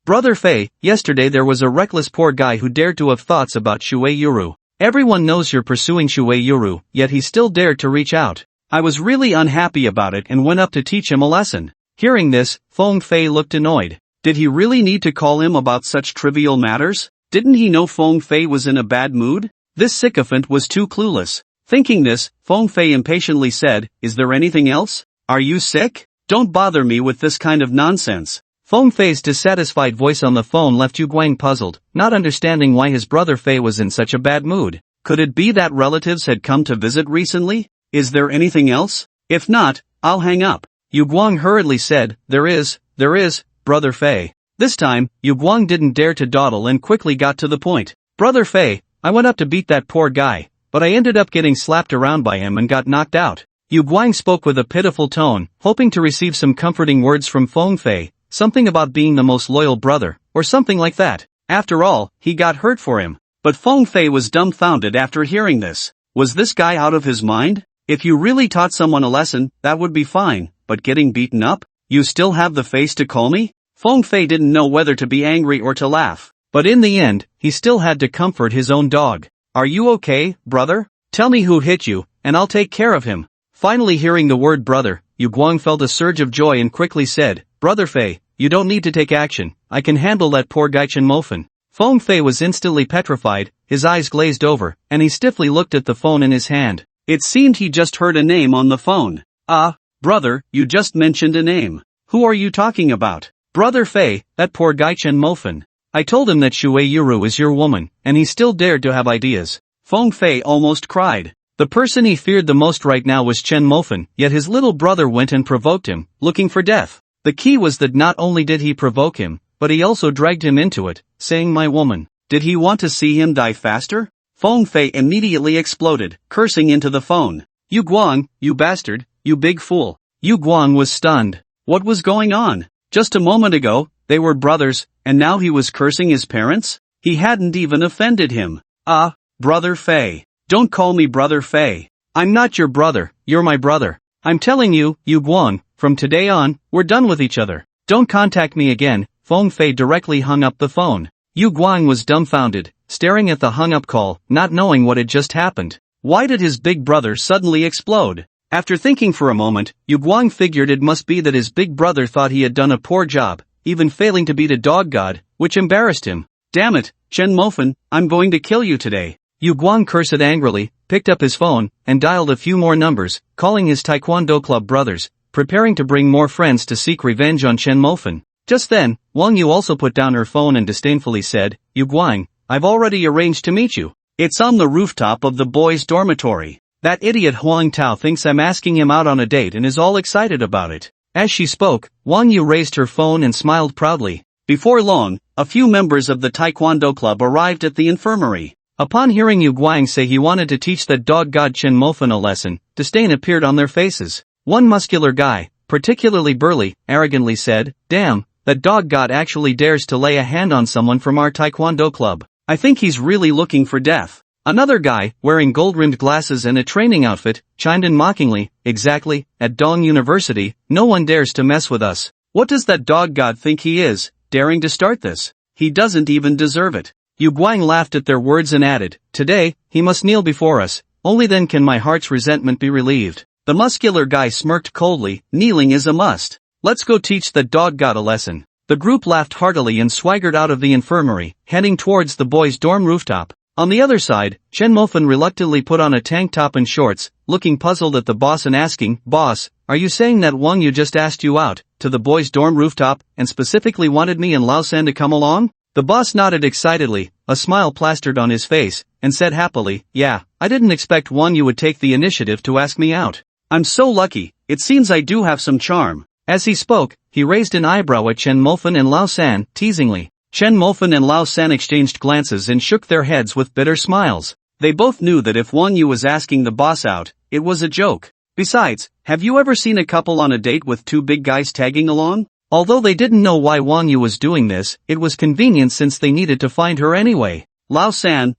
Brother Fei, yesterday there was a reckless poor guy who dared to have thoughts about Shui Yuru. Everyone knows you're pursuing Shui Yuru, yet he still dared to reach out. I was really unhappy about it and went up to teach him a lesson. Hearing this, Feng Fei looked annoyed. Did he really need to call him about such trivial matters? Didn't he know Feng Fei was in a bad mood? This sycophant was too clueless. Thinking this, Feng Fei impatiently said, is there anything else? Are you sick? Don't bother me with this kind of nonsense. Feng Fei's dissatisfied voice on the phone left Yu Guang puzzled, not understanding why his brother Fei was in such a bad mood. Could it be that relatives had come to visit recently? Is there anything else? If not, I'll hang up. Yu Guang hurriedly said, there is, Brother Fei. This time, Yu Guang didn't dare to dawdle and quickly got to the point. Brother Fei, I went up to beat that poor guy, but I ended up getting slapped around by him and got knocked out. Yu Guang spoke with a pitiful tone, hoping to receive some comforting words from Feng Fei, something about being the most loyal brother, or something like that. After all, he got hurt for him. But Feng Fei was dumbfounded after hearing this. Was this guy out of his mind? If you really taught someone a lesson, that would be fine, but getting beaten up? You still have the face to call me? Feng Fei didn't know whether to be angry or to laugh. But in the end, he still had to comfort his own dog. Are you okay, brother? Tell me who hit you, and I'll take care of him. Finally hearing the word brother, Yu Guang felt a surge of joy and quickly said, Brother Fei, you don't need to take action, I can handle that poor guy Chen Mofan. Feng Fei was instantly petrified, his eyes glazed over, and he stiffly looked at the phone in his hand. It seemed he just heard a name on the phone. Brother, you just mentioned a name. Who are you talking about? Brother Fei, that poor guy Chen Mofan. I told him that Shui Yuru is your woman, and he still dared to have ideas. Feng Fei almost cried. The person he feared the most right now was Chen Mofan, yet his little brother went and provoked him, looking for death. The key was that not only did he provoke him, but he also dragged him into it, saying my woman. Did he want to see him die faster? Feng Fei immediately exploded, cursing into the phone. Yu Guang, you bastard, you big fool. Yu Guang was stunned. What was going on? Just a moment ago, they were brothers, and now he was cursing his parents? He hadn't even offended him. Brother Fei. Don't call me Brother Fei. I'm not your brother, you're my brother. I'm telling you, Yu Guang, from today on, we're done with each other. Don't contact me again. Feng Fei directly hung up the phone. Yu Guang was dumbfounded, staring at the hung-up call, not knowing what had just happened. Why did his big brother suddenly explode? After thinking for a moment, Yu Guang figured it must be that his big brother thought he had done a poor job, even failing to beat a dog god, which embarrassed him. Damn it, Chen Mofan, I'm going to kill you today. Yu Guang cursed angrily, picked up his phone, and dialed a few more numbers, calling his Taekwondo club brothers, preparing to bring more friends to seek revenge on Chen Mofan. Just then, Wang Yu also put down her phone and disdainfully said, Yu Guang, I've already arranged to meet you. It's on the rooftop of the boys' dormitory. That idiot Huang Tao thinks I'm asking him out on a date and is all excited about it. As she spoke, Wang Yu raised her phone and smiled proudly. Before long, a few members of the Taekwondo club arrived at the infirmary. Upon hearing Yu Guang say he wanted to teach that dog god Chen Mofan a lesson, disdain appeared on their faces. One muscular guy, particularly burly, arrogantly said, Damn, that dog god actually dares to lay a hand on someone from our taekwondo club. I think he's really looking for death. Another guy, wearing gold-rimmed glasses and a training outfit, chimed in mockingly, exactly, at Dong University, no one dares to mess with us. What does that dog god think he is, daring to start this? He doesn't even deserve it. Yu Guang laughed at their words and added, today, he must kneel before us, only then can my heart's resentment be relieved. The muscular guy smirked coldly, kneeling is a must. Let's go teach that dog god a lesson. The group laughed heartily and swaggered out of the infirmary, heading towards the boys' dorm rooftop. On the other side, Chen Mofan reluctantly put on a tank top and shorts, looking puzzled at the boss and asking, Boss, are you saying that Wang Yu just asked you out, to the boys' dorm rooftop, and specifically wanted me and Lao San to come along? The boss nodded excitedly, a smile plastered on his face, and said happily, yeah, I didn't expect Wang Yu would take the initiative to ask me out. I'm so lucky, it seems I do have some charm. As he spoke, he raised an eyebrow at Chen Mofan and Lao San, teasingly. Chen Mofan and Lao San exchanged glances and shook their heads with bitter smiles. They both knew that if Wang Yu was asking the boss out, it was a joke. Besides, have you ever seen a couple on a date with two big guys tagging along? Although they didn't know why Wang Yu was doing this, it was convenient since they needed to find her anyway. Lao San,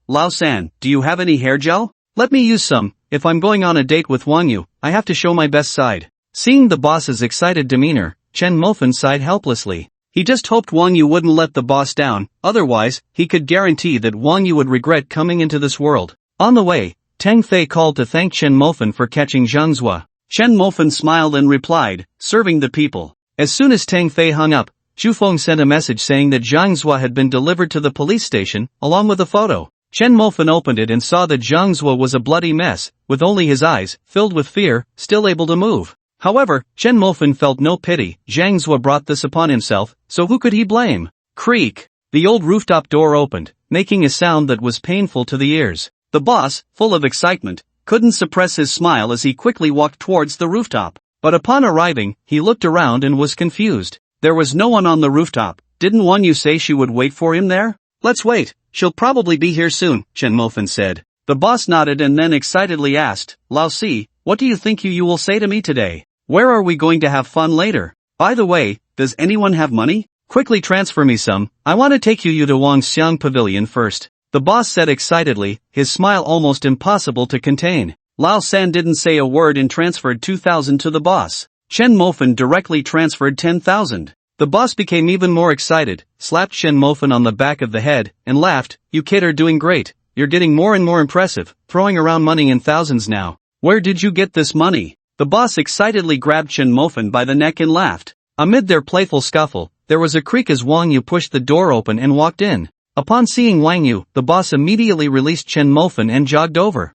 do you have any hair gel? Let me use some. If I'm going on a date with Wang Yu, I have to show my best side. Seeing the boss's excited demeanor, Chen Mofan sighed helplessly. He just hoped Wang Yu wouldn't let the boss down, otherwise, he could guarantee that Wang Yu would regret coming into this world. On the way, Tang Fei called to thank Chen Mofan for catching Zhang Zhua. Chen Mofan smiled and replied, serving the people. As soon as Tang Fei hung up, Zhu Feng sent a message saying that Zhang Zhua had been delivered to the police station, along with a photo. Chen Mofan opened it and saw that Zhang Zhua was a bloody mess, with only his eyes, filled with fear, still able to move. However, Chen Mofan felt no pity. Zhang Zhua brought this upon himself, so who could he blame? Creak! The old rooftop door opened, making a sound that was painful to the ears. The boss, full of excitement, couldn't suppress his smile as he quickly walked towards the rooftop. But upon arriving, he looked around and was confused. There was no one on the rooftop. Didn't Wang Yu say she would wait for him there? Let's wait, she'll probably be here soon, Chen Mofan said. The boss nodded and then excitedly asked, Lao Si, what do you think you will say to me today? Where are we going to have fun later? By the way, does anyone have money? Quickly transfer me some, I want to take you to Wang Xiang Pavilion first. The boss said excitedly, his smile almost impossible to contain. Lao San didn't say a word and transferred 2,000 to the boss. Chen Mofan directly transferred 10,000. The boss became even more excited, slapped Chen Mofan on the back of the head, and laughed, you kid are doing great, you're getting more and more impressive, throwing around money in thousands now. Where did you get this money? The boss excitedly grabbed Chen Mofan by the neck and laughed. Amid their playful scuffle, there was a creak as Wang Yu pushed the door open and walked in. Upon seeing Wang Yu, the boss immediately released Chen Mofan and jogged over.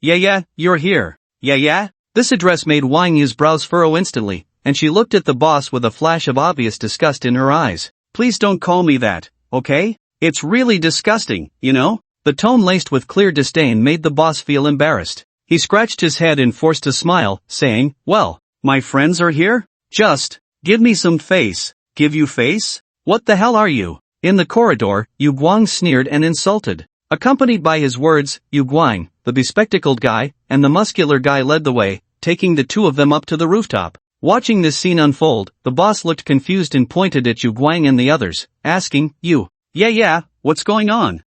Yeah, you're here. Yeah? This address made Wang Yu's brows furrow instantly, and she looked at the boss with a flash of obvious disgust in her eyes. Please don't call me that, okay? It's really disgusting, you know? The tone laced with clear disdain made the boss feel embarrassed. He scratched his head and forced a smile, saying, well, my friends are here? Just, give me some face. Give you face? What the hell are you? In the corridor, Yu Guang sneered and insulted. Accompanied by his words, Yu Guang, the bespectacled guy, and the muscular guy led the way, taking the two of them up to the rooftop. Watching this scene unfold, the boss looked confused and pointed at Yu Guang and the others, asking, you. Yeah, what's going on?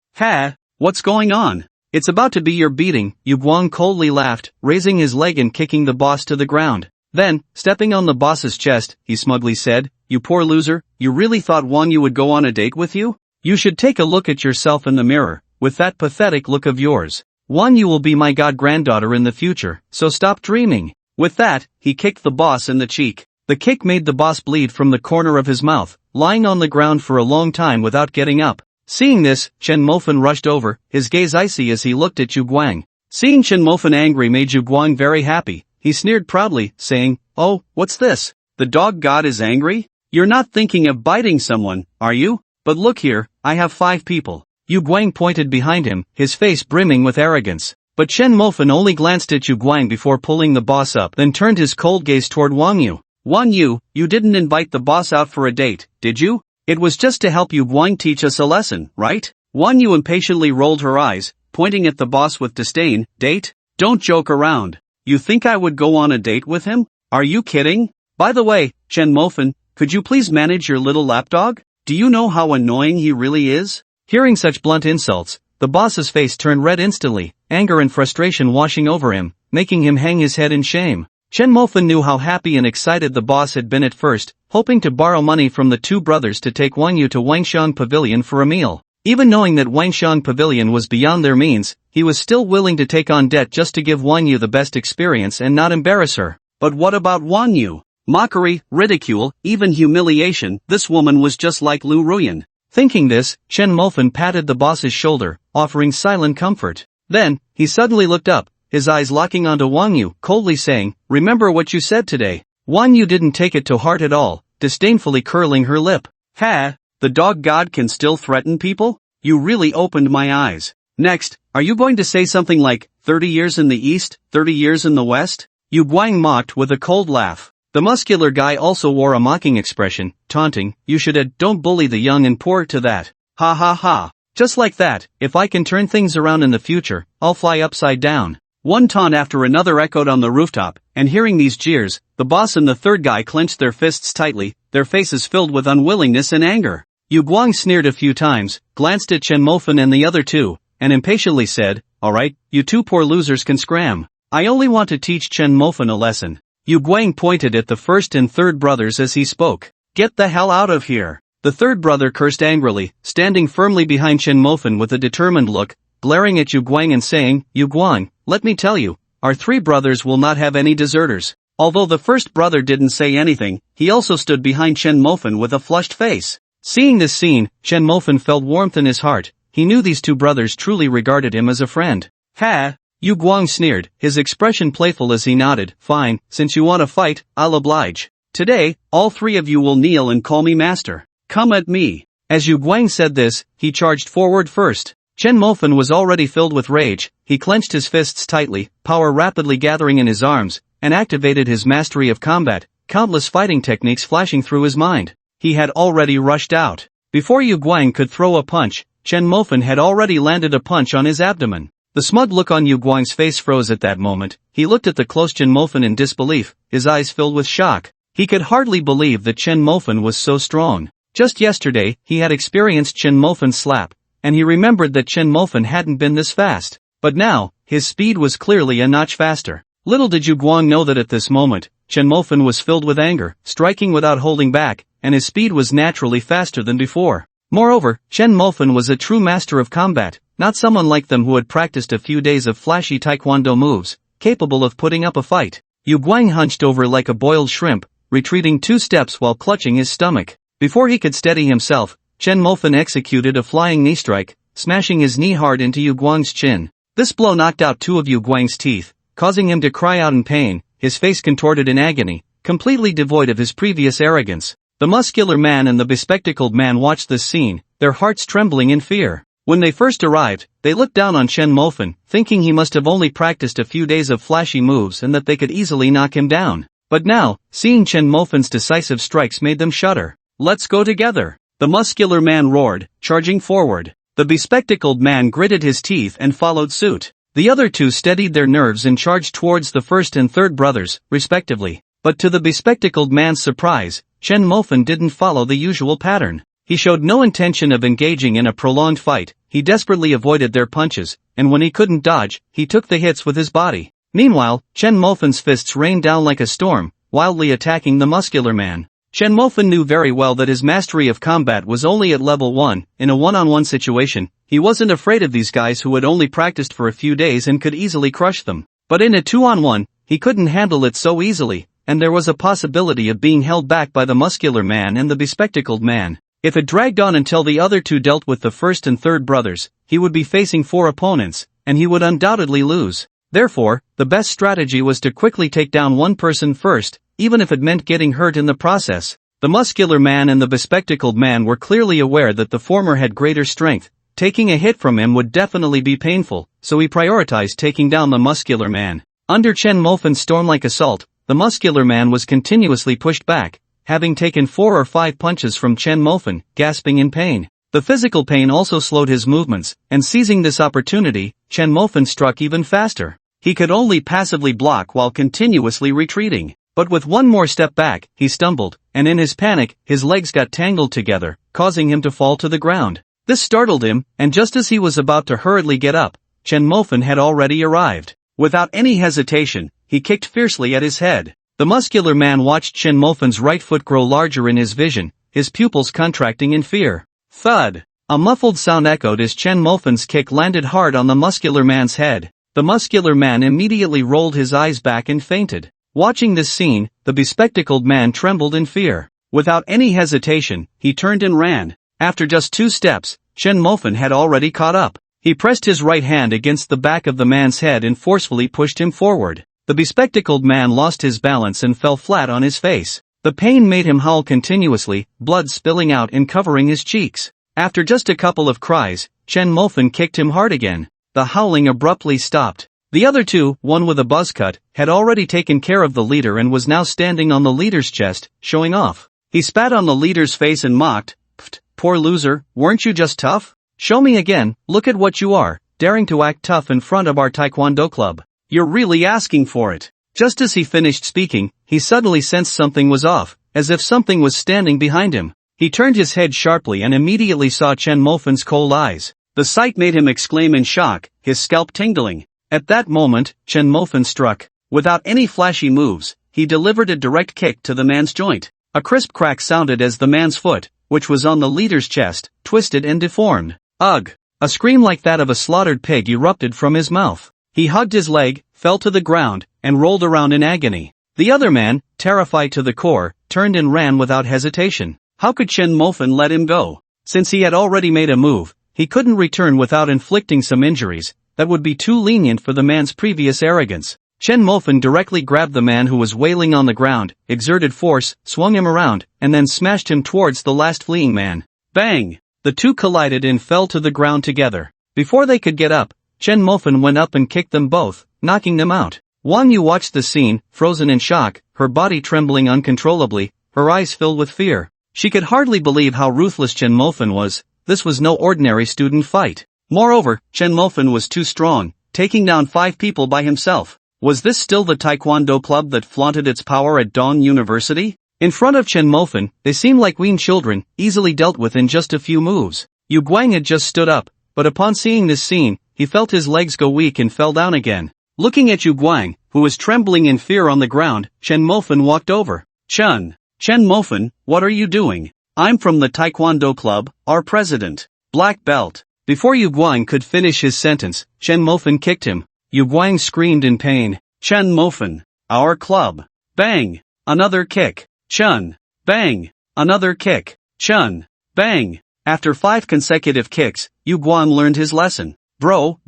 What's going on? It's about to be your beating, Yu Guang coldly laughed, raising his leg and kicking the boss to the ground. Then, stepping on the boss's chest, he smugly said, you poor loser, you really thought Wang Yu would go on a date with you? You should take a look at yourself in the mirror, with that pathetic look of yours. Wang Yu will be my god-granddaughter in the future, so stop dreaming. With that, he kicked the boss in the cheek. The kick made the boss bleed from the corner of his mouth, lying on the ground for a long time without getting up. Seeing this, Chen Mofan rushed over, his gaze icy as he looked at Yu Guang. Seeing Chen Mofan angry made Yu Guang very happy. He sneered proudly, saying, oh, what's this? The dog god is angry? You're not thinking of biting someone, are you? But look here, I have 5 people. Yu Guang pointed behind him, his face brimming with arrogance. But Chen Mofan only glanced at Yu Guang before pulling the boss up, then turned his cold gaze toward Wang Yu. Wang Yu, you didn't invite the boss out for a date, did you? It was just to help Yu Guang teach us a lesson, right? Wang Yu impatiently rolled her eyes, pointing at the boss with disdain. Date? Don't joke around. You think I would go on a date with him? Are you kidding? By the way, Chen Mofan, could you please manage your little lapdog? Do you know how annoying he really is? Hearing such blunt insults, the boss's face turned red instantly, anger and frustration washing over him, making him hang his head in shame. Chen Mofan knew how happy and excited the boss had been at first, hoping to borrow money from the two brothers to take Wang Yu to Wangxiang Pavilion for a meal. Even knowing that Wangxiang Pavilion was beyond their means, he was still willing to take on debt just to give Wang Yu the best experience and not embarrass her. But what about Wang Yu? Mockery, ridicule, even humiliation, this woman was just like Lu Ruyan. Thinking this, Chen Mofan patted the boss's shoulder, offering silent comfort. Then, he suddenly looked up, his eyes locking onto Wang Yu, coldly saying, "Remember what you said today." Wang Yu didn't take it to heart at all, disdainfully curling her lip. "Ha, the dog god can still threaten people? You really opened my eyes. Next, are you going to say something like, 30 years in the east, 30 years in the west?" Yu Guang mocked with a cold laugh. The muscular guy also wore a mocking expression, taunting, "You should don't bully the young and poor to that. Ha ha ha. Just like that, if I can turn things around in the future, I'll fly upside down." One taunt after another echoed on the rooftop, and hearing these jeers, the boss and the third guy clenched their fists tightly, their faces filled with unwillingness and anger. Yu Guang sneered a few times, glanced at Chen Mofan and the other two, and impatiently said, "Alright, you two poor losers can scram. I only want to teach Chen Mofan a lesson." Yu Guang pointed at the first and third brothers as he spoke. "Get the hell out of here." The third brother cursed angrily, standing firmly behind Chen Mofan with a determined look, glaring at Yu Guang and saying, "Yu Guang, let me tell you, our three brothers will not have any deserters." Although the first brother didn't say anything, he also stood behind Chen Mofan with a flushed face. Seeing this scene, Chen Mofan felt warmth in his heart. He knew these two brothers truly regarded him as a friend. "Ha!" Yu Guang sneered, his expression playful as he nodded, "Fine, since you want to fight, I'll oblige. Today, all three of you will kneel and call me master. Come at me." As Yu Guang said this, he charged forward first. Chen Mofan was already filled with rage. He clenched his fists tightly, power rapidly gathering in his arms, and activated his mastery of combat, countless fighting techniques flashing through his mind. He had already rushed out. Before Yu Guang could throw a punch, Chen Mofan had already landed a punch on his abdomen. The smug look on Yu Guang's face froze at that moment. He looked at the close Chen Mofan in disbelief, his eyes filled with shock. He could hardly believe that Chen Mofan was so strong. Just yesterday, he had experienced Chen Mofan's slap, and he remembered that Chen Mofan hadn't been this fast. But now, his speed was clearly a notch faster. Little did Yu Guang know that at this moment, Chen Mofan was filled with anger, striking without holding back, and his speed was naturally faster than before. Moreover, Chen Mofan was a true master of combat, not someone like them who had practiced a few days of flashy taekwondo moves, capable of putting up a fight. Yu Guang hunched over like a boiled shrimp, retreating 2 steps while clutching his stomach. Before he could steady himself, Chen Mofan executed a flying knee strike, smashing his knee hard into Yu Guang's chin. This blow knocked out 2 of Yu Guang's teeth, causing him to cry out in pain, his face contorted in agony, completely devoid of his previous arrogance. The muscular man and the bespectacled man watched this scene, their hearts trembling in fear. When they first arrived, they looked down on Chen Mofan, thinking he must have only practiced a few days of flashy moves and that they could easily knock him down. But now, seeing Chen Mofan's decisive strikes made them shudder. "Let's go together," the muscular man roared, charging forward. The bespectacled man gritted his teeth and followed suit. The other 2 steadied their nerves and charged towards the first and third brothers, respectively. But to the bespectacled man's surprise, Chen Mofan didn't follow the usual pattern. He showed no intention of engaging in a prolonged fight. He desperately avoided their punches, and when he couldn't dodge, he took the hits with his body. Meanwhile, Chen Mofan's fists rained down like a storm, wildly attacking the muscular man. Chen Mofan knew very well that his mastery of combat was only at level 1. In a one-on-one situation, he wasn't afraid of these guys who had only practiced for a few days and could easily crush them. But in a 2-on-1, he couldn't handle it so easily, and there was a possibility of being held back by the muscular man and the bespectacled man. If it dragged on until the other 2 dealt with the first and third brothers, he would be facing 4 opponents, and he would undoubtedly lose. Therefore, the best strategy was to quickly take down one person first, even if it meant getting hurt in the process. The muscular man and the bespectacled man were clearly aware that the former had greater strength. Taking a hit from him would definitely be painful, so he prioritized taking down the muscular man. Under Chen Mofan's storm-like assault, the muscular man was continuously pushed back, having taken 4 or 5 punches from Chen Mofan, gasping in pain. The physical pain also slowed his movements, and seizing this opportunity, Chen Mofan struck even faster. He could only passively block while continuously retreating. But with one more step back, he stumbled, and in his panic, his legs got tangled together, causing him to fall to the ground. This startled him, and just as he was about to hurriedly get up, Chen Mofan had already arrived. Without any hesitation, he kicked fiercely at his head. The muscular man watched Chen Mofan's right foot grow larger in his vision, his pupils contracting in fear. Thud! A muffled sound echoed as Chen Mofan's kick landed hard on the muscular man's head. The muscular man immediately rolled his eyes back and fainted. Watching this scene, the bespectacled man trembled in fear. Without any hesitation, he turned and ran. After just 2 steps, Chen Mofan had already caught up. He pressed his right hand against the back of the man's head and forcefully pushed him forward. The bespectacled man lost his balance and fell flat on his face. The pain made him howl continuously, blood spilling out and covering his cheeks. After just a couple of cries, Chen Mofan kicked him hard again. The howling abruptly stopped. The other two, one with a buzz cut, had already taken care of the leader and was now standing on the leader's chest, showing off. He spat on the leader's face and mocked, "Pfft, poor loser, weren't you just tough? Show me again, look at what you are, daring to act tough in front of our taekwondo club. You're really asking for it." Just as he finished speaking, he suddenly sensed something was off, as if something was standing behind him. He turned his head sharply and immediately saw Chen Mofan's cold eyes. The sight made him exclaim in shock, his scalp tingling. At that moment, Chen Mofan struck. Without any flashy moves, he delivered a direct kick to the man's joint. A crisp crack sounded as the man's foot, which was on the leader's chest, twisted and deformed. Ugh! A scream like that of a slaughtered pig erupted from his mouth. He hugged his leg, fell to the ground, and rolled around in agony. The other man, terrified to the core, turned and ran without hesitation. How could Chen Mofan let him go? Since he had already made a move, he couldn't return without inflicting some injuries. That would be too lenient for the man's previous arrogance. Chen Mofan directly grabbed the man who was wailing on the ground, exerted force, swung him around, and then smashed him towards the last fleeing man. Bang! The two collided and fell to the ground together. Before they could get up, Chen Mofan went up and kicked them both, knocking them out. Wang Yu watched the scene, frozen in shock, her body trembling uncontrollably, her eyes filled with fear. She could hardly believe how ruthless Chen Mofan was. This was no ordinary student fight. Moreover, Chen Mofan was too strong, taking down 5 people by himself. Was this still the taekwondo club that flaunted its power at Dong University? In front of Chen Mofan, they seemed like weaned children, easily dealt with in just a few moves. Yu Guang had just stood up, but upon seeing this scene, he felt his legs go weak and fell down again. Looking at Yu Guang, who was trembling in fear on the ground, Chen Mofan walked over. Chen Mofan, what are you doing? I'm from the taekwondo club, our president. Black belt. Before Yu Guang could finish his sentence, Chen Mofan kicked him. Yu Guang screamed in pain. Chen Mofan. Our club. Bang! Another kick. Chun. Bang! Another kick. Chun. Bang! After 5 consecutive kicks, Yu Guang learned his lesson. Bro,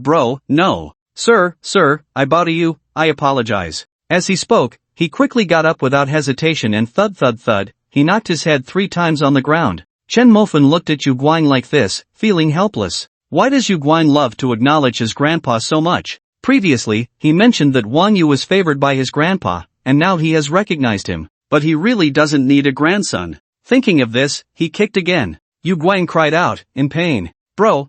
no. Sir, I bow to you, I apologize. As he spoke, he quickly got up without hesitation and thud, he knocked his head 3 times on the ground. Chen Mofan looked at Yu Guang like this, feeling helpless. Why does Yu Guang love to acknowledge his grandpa so much? Previously, he mentioned that Wang Yu was favored by his grandpa, and now he has recognized him. But he really doesn't need a grandson. Thinking of this, he kicked again. Yu Guang cried out, in pain. Bro,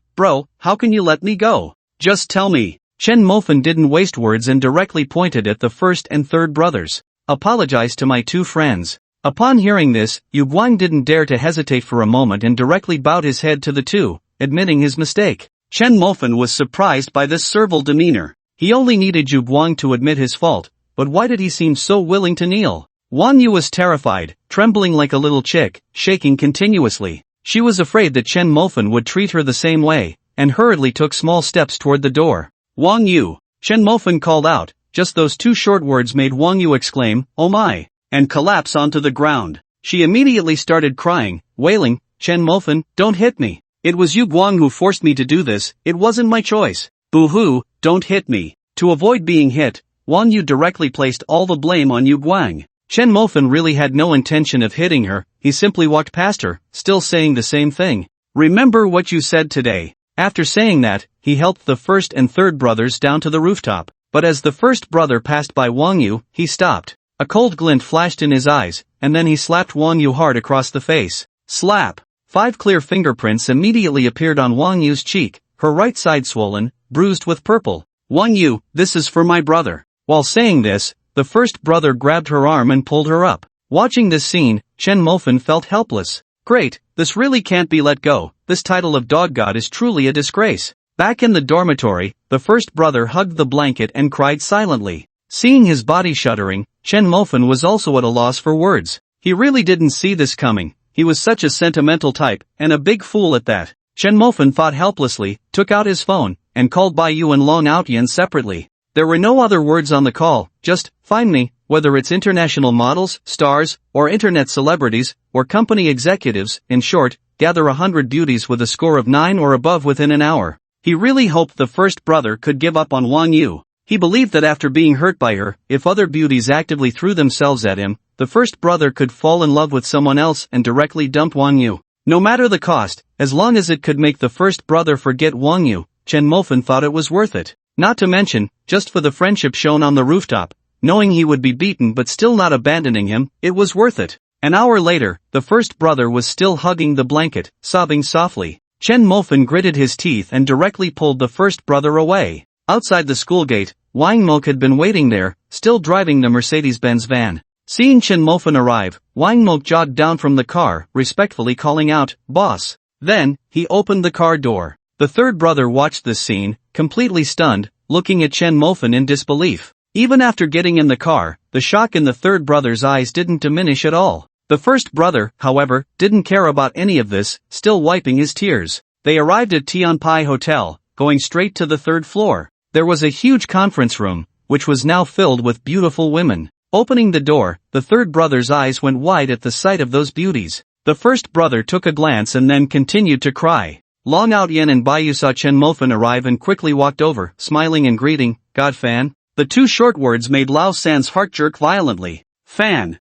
how can you let me go? Just tell me. Chen Mofan didn't waste words and directly pointed at the first and third brothers. Apologize to my 2 friends. Upon hearing this, Yu Guang didn't dare to hesitate for a moment and directly bowed his head to the 2, admitting his mistake. Chen Mofan was surprised by this servile demeanor. He only needed Yu Guang to admit his fault, but why did he seem so willing to kneel? Wang Yu was terrified, trembling like a little chick, shaking continuously. She was afraid that Chen Mofan would treat her the same way, and hurriedly took small steps toward the door. Wang Yu, Chen Mofan called out. Just those 2 short words made Wang Yu exclaim, oh my, and collapse onto the ground. She immediately started crying, wailing, Chen Mofan, don't hit me. It was Yu Guang who forced me to do this, it wasn't my choice. Boo-hoo, don't hit me. To avoid being hit, Wang Yu directly placed all the blame on Yu Guang. Chen Mofan really had no intention of hitting her, he simply walked past her, still saying the same thing. Remember what you said today. After saying that, he helped the first and third brothers down to the rooftop. But as the first brother passed by Wang Yu, he stopped. A cold glint flashed in his eyes, and then he slapped Wang Yu hard across the face. Slap! 5 clear fingerprints immediately appeared on Wang Yu's cheek, her right side swollen, bruised with purple. Wang Yu, this is for my brother. While saying this, the first brother grabbed her arm and pulled her up. Watching this scene, Chen Mofan felt helpless. Great, this really can't be let go. This title of dog god is truly a disgrace. Back in the dormitory, the first brother hugged the blanket and cried silently. Seeing his body shuddering, Chen Mofan was also at a loss for words. He really didn't see this coming. He was such a sentimental type, and a big fool at that. Chen Mofan fought helplessly, took out his phone, and called Bai Yu and Long Outyan separately. There were no other words on the call, just, find me, whether it's international models, stars, or internet celebrities, or company executives, in short, gather 100 beauties with a score of 9 or above within an hour. He really hoped the first brother could give up on Wang Yu. He believed that after being hurt by her, if other beauties actively threw themselves at him, the first brother could fall in love with someone else and directly dump Wang Yu. No matter the cost, as long as it could make the first brother forget Wang Yu, Chen Mofan thought it was worth it. Not to mention, just for the friendship shown on the rooftop, knowing he would be beaten but still not abandoning him, it was worth it. An hour later, the first brother was still hugging the blanket, sobbing softly. Chen Mofan gritted his teeth and directly pulled the first brother away. Outside the school gate, Wang Mok had been waiting there, still driving the Mercedes-Benz van. Seeing Chen Mofan arrive, Wang Mok jogged down from the car, respectfully calling out, "Boss." Then, he opened the car door. The third brother watched this scene, completely stunned, looking at Chen Mofan in disbelief. Even after getting in the car, the shock in the third brother's eyes didn't diminish at all. The first brother, however, didn't care about any of this, still wiping his tears. They arrived at Tianpai Hotel, going straight to the third floor. There was a huge conference room, which was now filled with beautiful women. Opening the door, the third brother's eyes went wide at the sight of those beauties. The first brother took a glance and then continued to cry. Long Outyan and Bai Yu saw Chen Mofan arrive and quickly walked over, smiling and greeting, "God fan?" The two short words made Lao San's heart jerk violently. Fan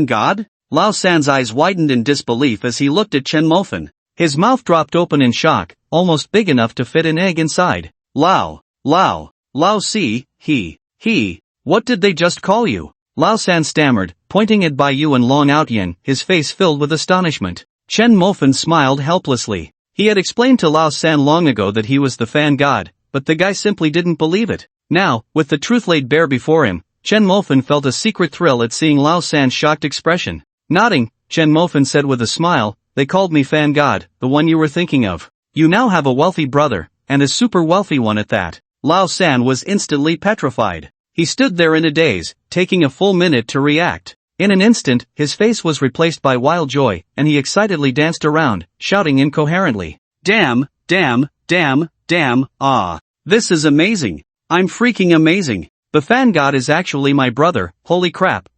god? Lao San's eyes widened in disbelief as he looked at Chen Mofan. His mouth dropped open in shock, almost big enough to fit an egg inside. Lao si, what did they just call you? Lao San stammered, pointing at Bai Yu and Long Outyan, his face filled with astonishment. Chen Mofan smiled helplessly. He had explained to Lao San long ago that he was the fan god, but the guy simply didn't believe it. Now, with the truth laid bare before him, Chen Mofan felt a secret thrill at seeing Lao San's shocked expression. Nodding, Chen Mofan said with a smile, "They called me fan god, the one you were thinking of. You now have a wealthy brother, and a super wealthy one at that." Lao San was instantly petrified. He stood there in a daze, taking a full minute to react. In an instant, his face was replaced by wild joy, and he excitedly danced around, shouting incoherently, Damn, this is amazing. I'm freaking amazing. The fan god is actually my brother, holy crap.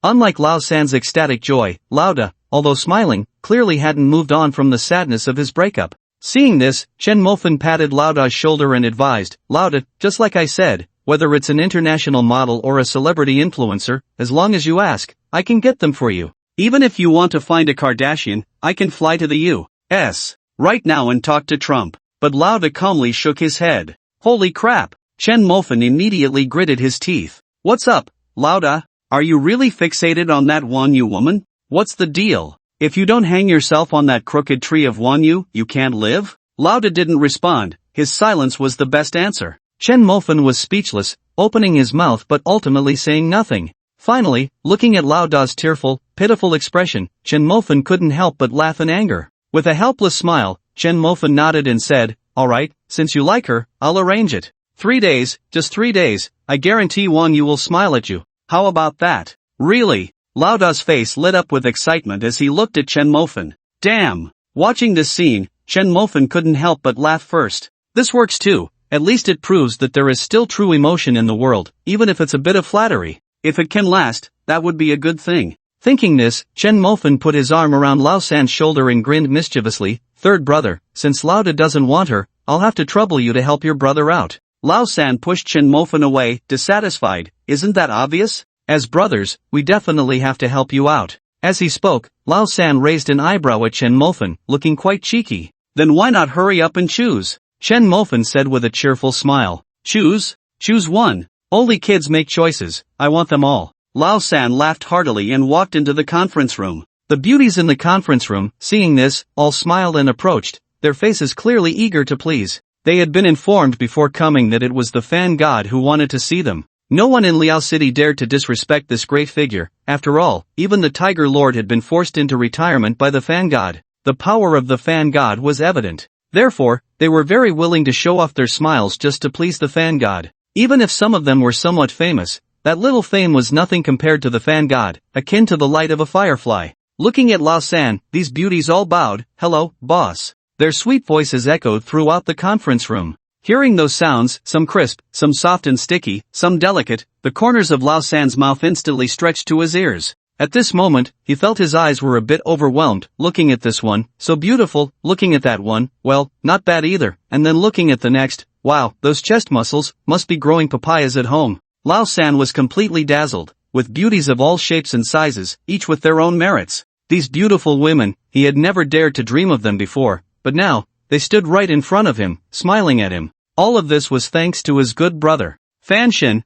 Unlike Lao San's ecstatic joy, Lauda, although smiling, clearly hadn't moved on from the sadness of his breakup. Seeing this, Chen Mofan patted Lauda's shoulder and advised, "Lauda, just like I said, whether it's an international model or a celebrity influencer, as long as you ask, I can get them for you. Even if you want to find a Kardashian, I can fly to the U.S. right now and talk to Trump." But Lauda calmly shook his head. Holy crap! Chen Mofan immediately gritted his teeth. "What's up, Lauda? Are you really fixated on that Wang Yu woman? What's the deal? If you don't hang yourself on that crooked tree of Wang Yu, you can't live?" Lauda didn't respond. His silence was the best answer. Chen Mofan was speechless, opening his mouth but ultimately saying nothing. Finally, looking at Lauda's tearful, pitiful expression, Chen Mofan couldn't help but laugh in anger. With a helpless smile, Chen Mofan nodded and said, "Alright, since you like her, I'll arrange it. 3 days, just 3 days, I guarantee Wang Yu will smile at you. How about that?" "Really?" Lauda's face lit up with excitement as he looked at Chen Mofan. Damn! Watching this scene, Chen Mofan couldn't help but laugh first. This works too, at least it proves that there is still true emotion in the world, even if it's a bit of flattery. If it can last, that would be a good thing. Thinking this, Chen Mofan put his arm around Lao San's shoulder and grinned mischievously, "Third brother, since Lauda doesn't want her, I'll have to trouble you to help your brother out." Lao San pushed Chen Mofan away, dissatisfied. "Isn't that obvious? As brothers, we definitely have to help you out." As he spoke, Lao San raised an eyebrow at Chen Mofan, looking quite cheeky. "Then why not hurry up and choose?" Chen Mofan said with a cheerful smile. "Choose? Choose one. Only kids make choices, I want them all." Lao San laughed heartily and walked into the conference room. The beauties in the conference room, seeing this, all smiled and approached, their faces clearly eager to please. They had been informed before coming that it was the fan god who wanted to see them. No one in Liao City dared to disrespect this great figure. After all, even the Tiger Lord had been forced into retirement by the fan god. The power of the fan god was evident. Therefore, they were very willing to show off their smiles just to please the fan god. Even if some of them were somewhat famous, that little fame was nothing compared to the fan god, akin to the light of a firefly. Looking at Lao San, these beauties all bowed. "Hello, boss." Their sweet voices echoed throughout the conference room. Hearing those sounds, some crisp, some soft and sticky, some delicate, the corners of Lao San's mouth instantly stretched to his ears. At this moment, he felt his eyes were a bit overwhelmed, looking at this one, so beautiful, looking at that one, well, not bad either, and then looking at the next, wow, those chest muscles, must be growing papayas at home. Lao San was completely dazzled, with beauties of all shapes and sizes, each with their own merits. These beautiful women, he had never dared to dream of them before, but now, they stood right in front of him, smiling at him. All of this was thanks to his good brother. Fan Shen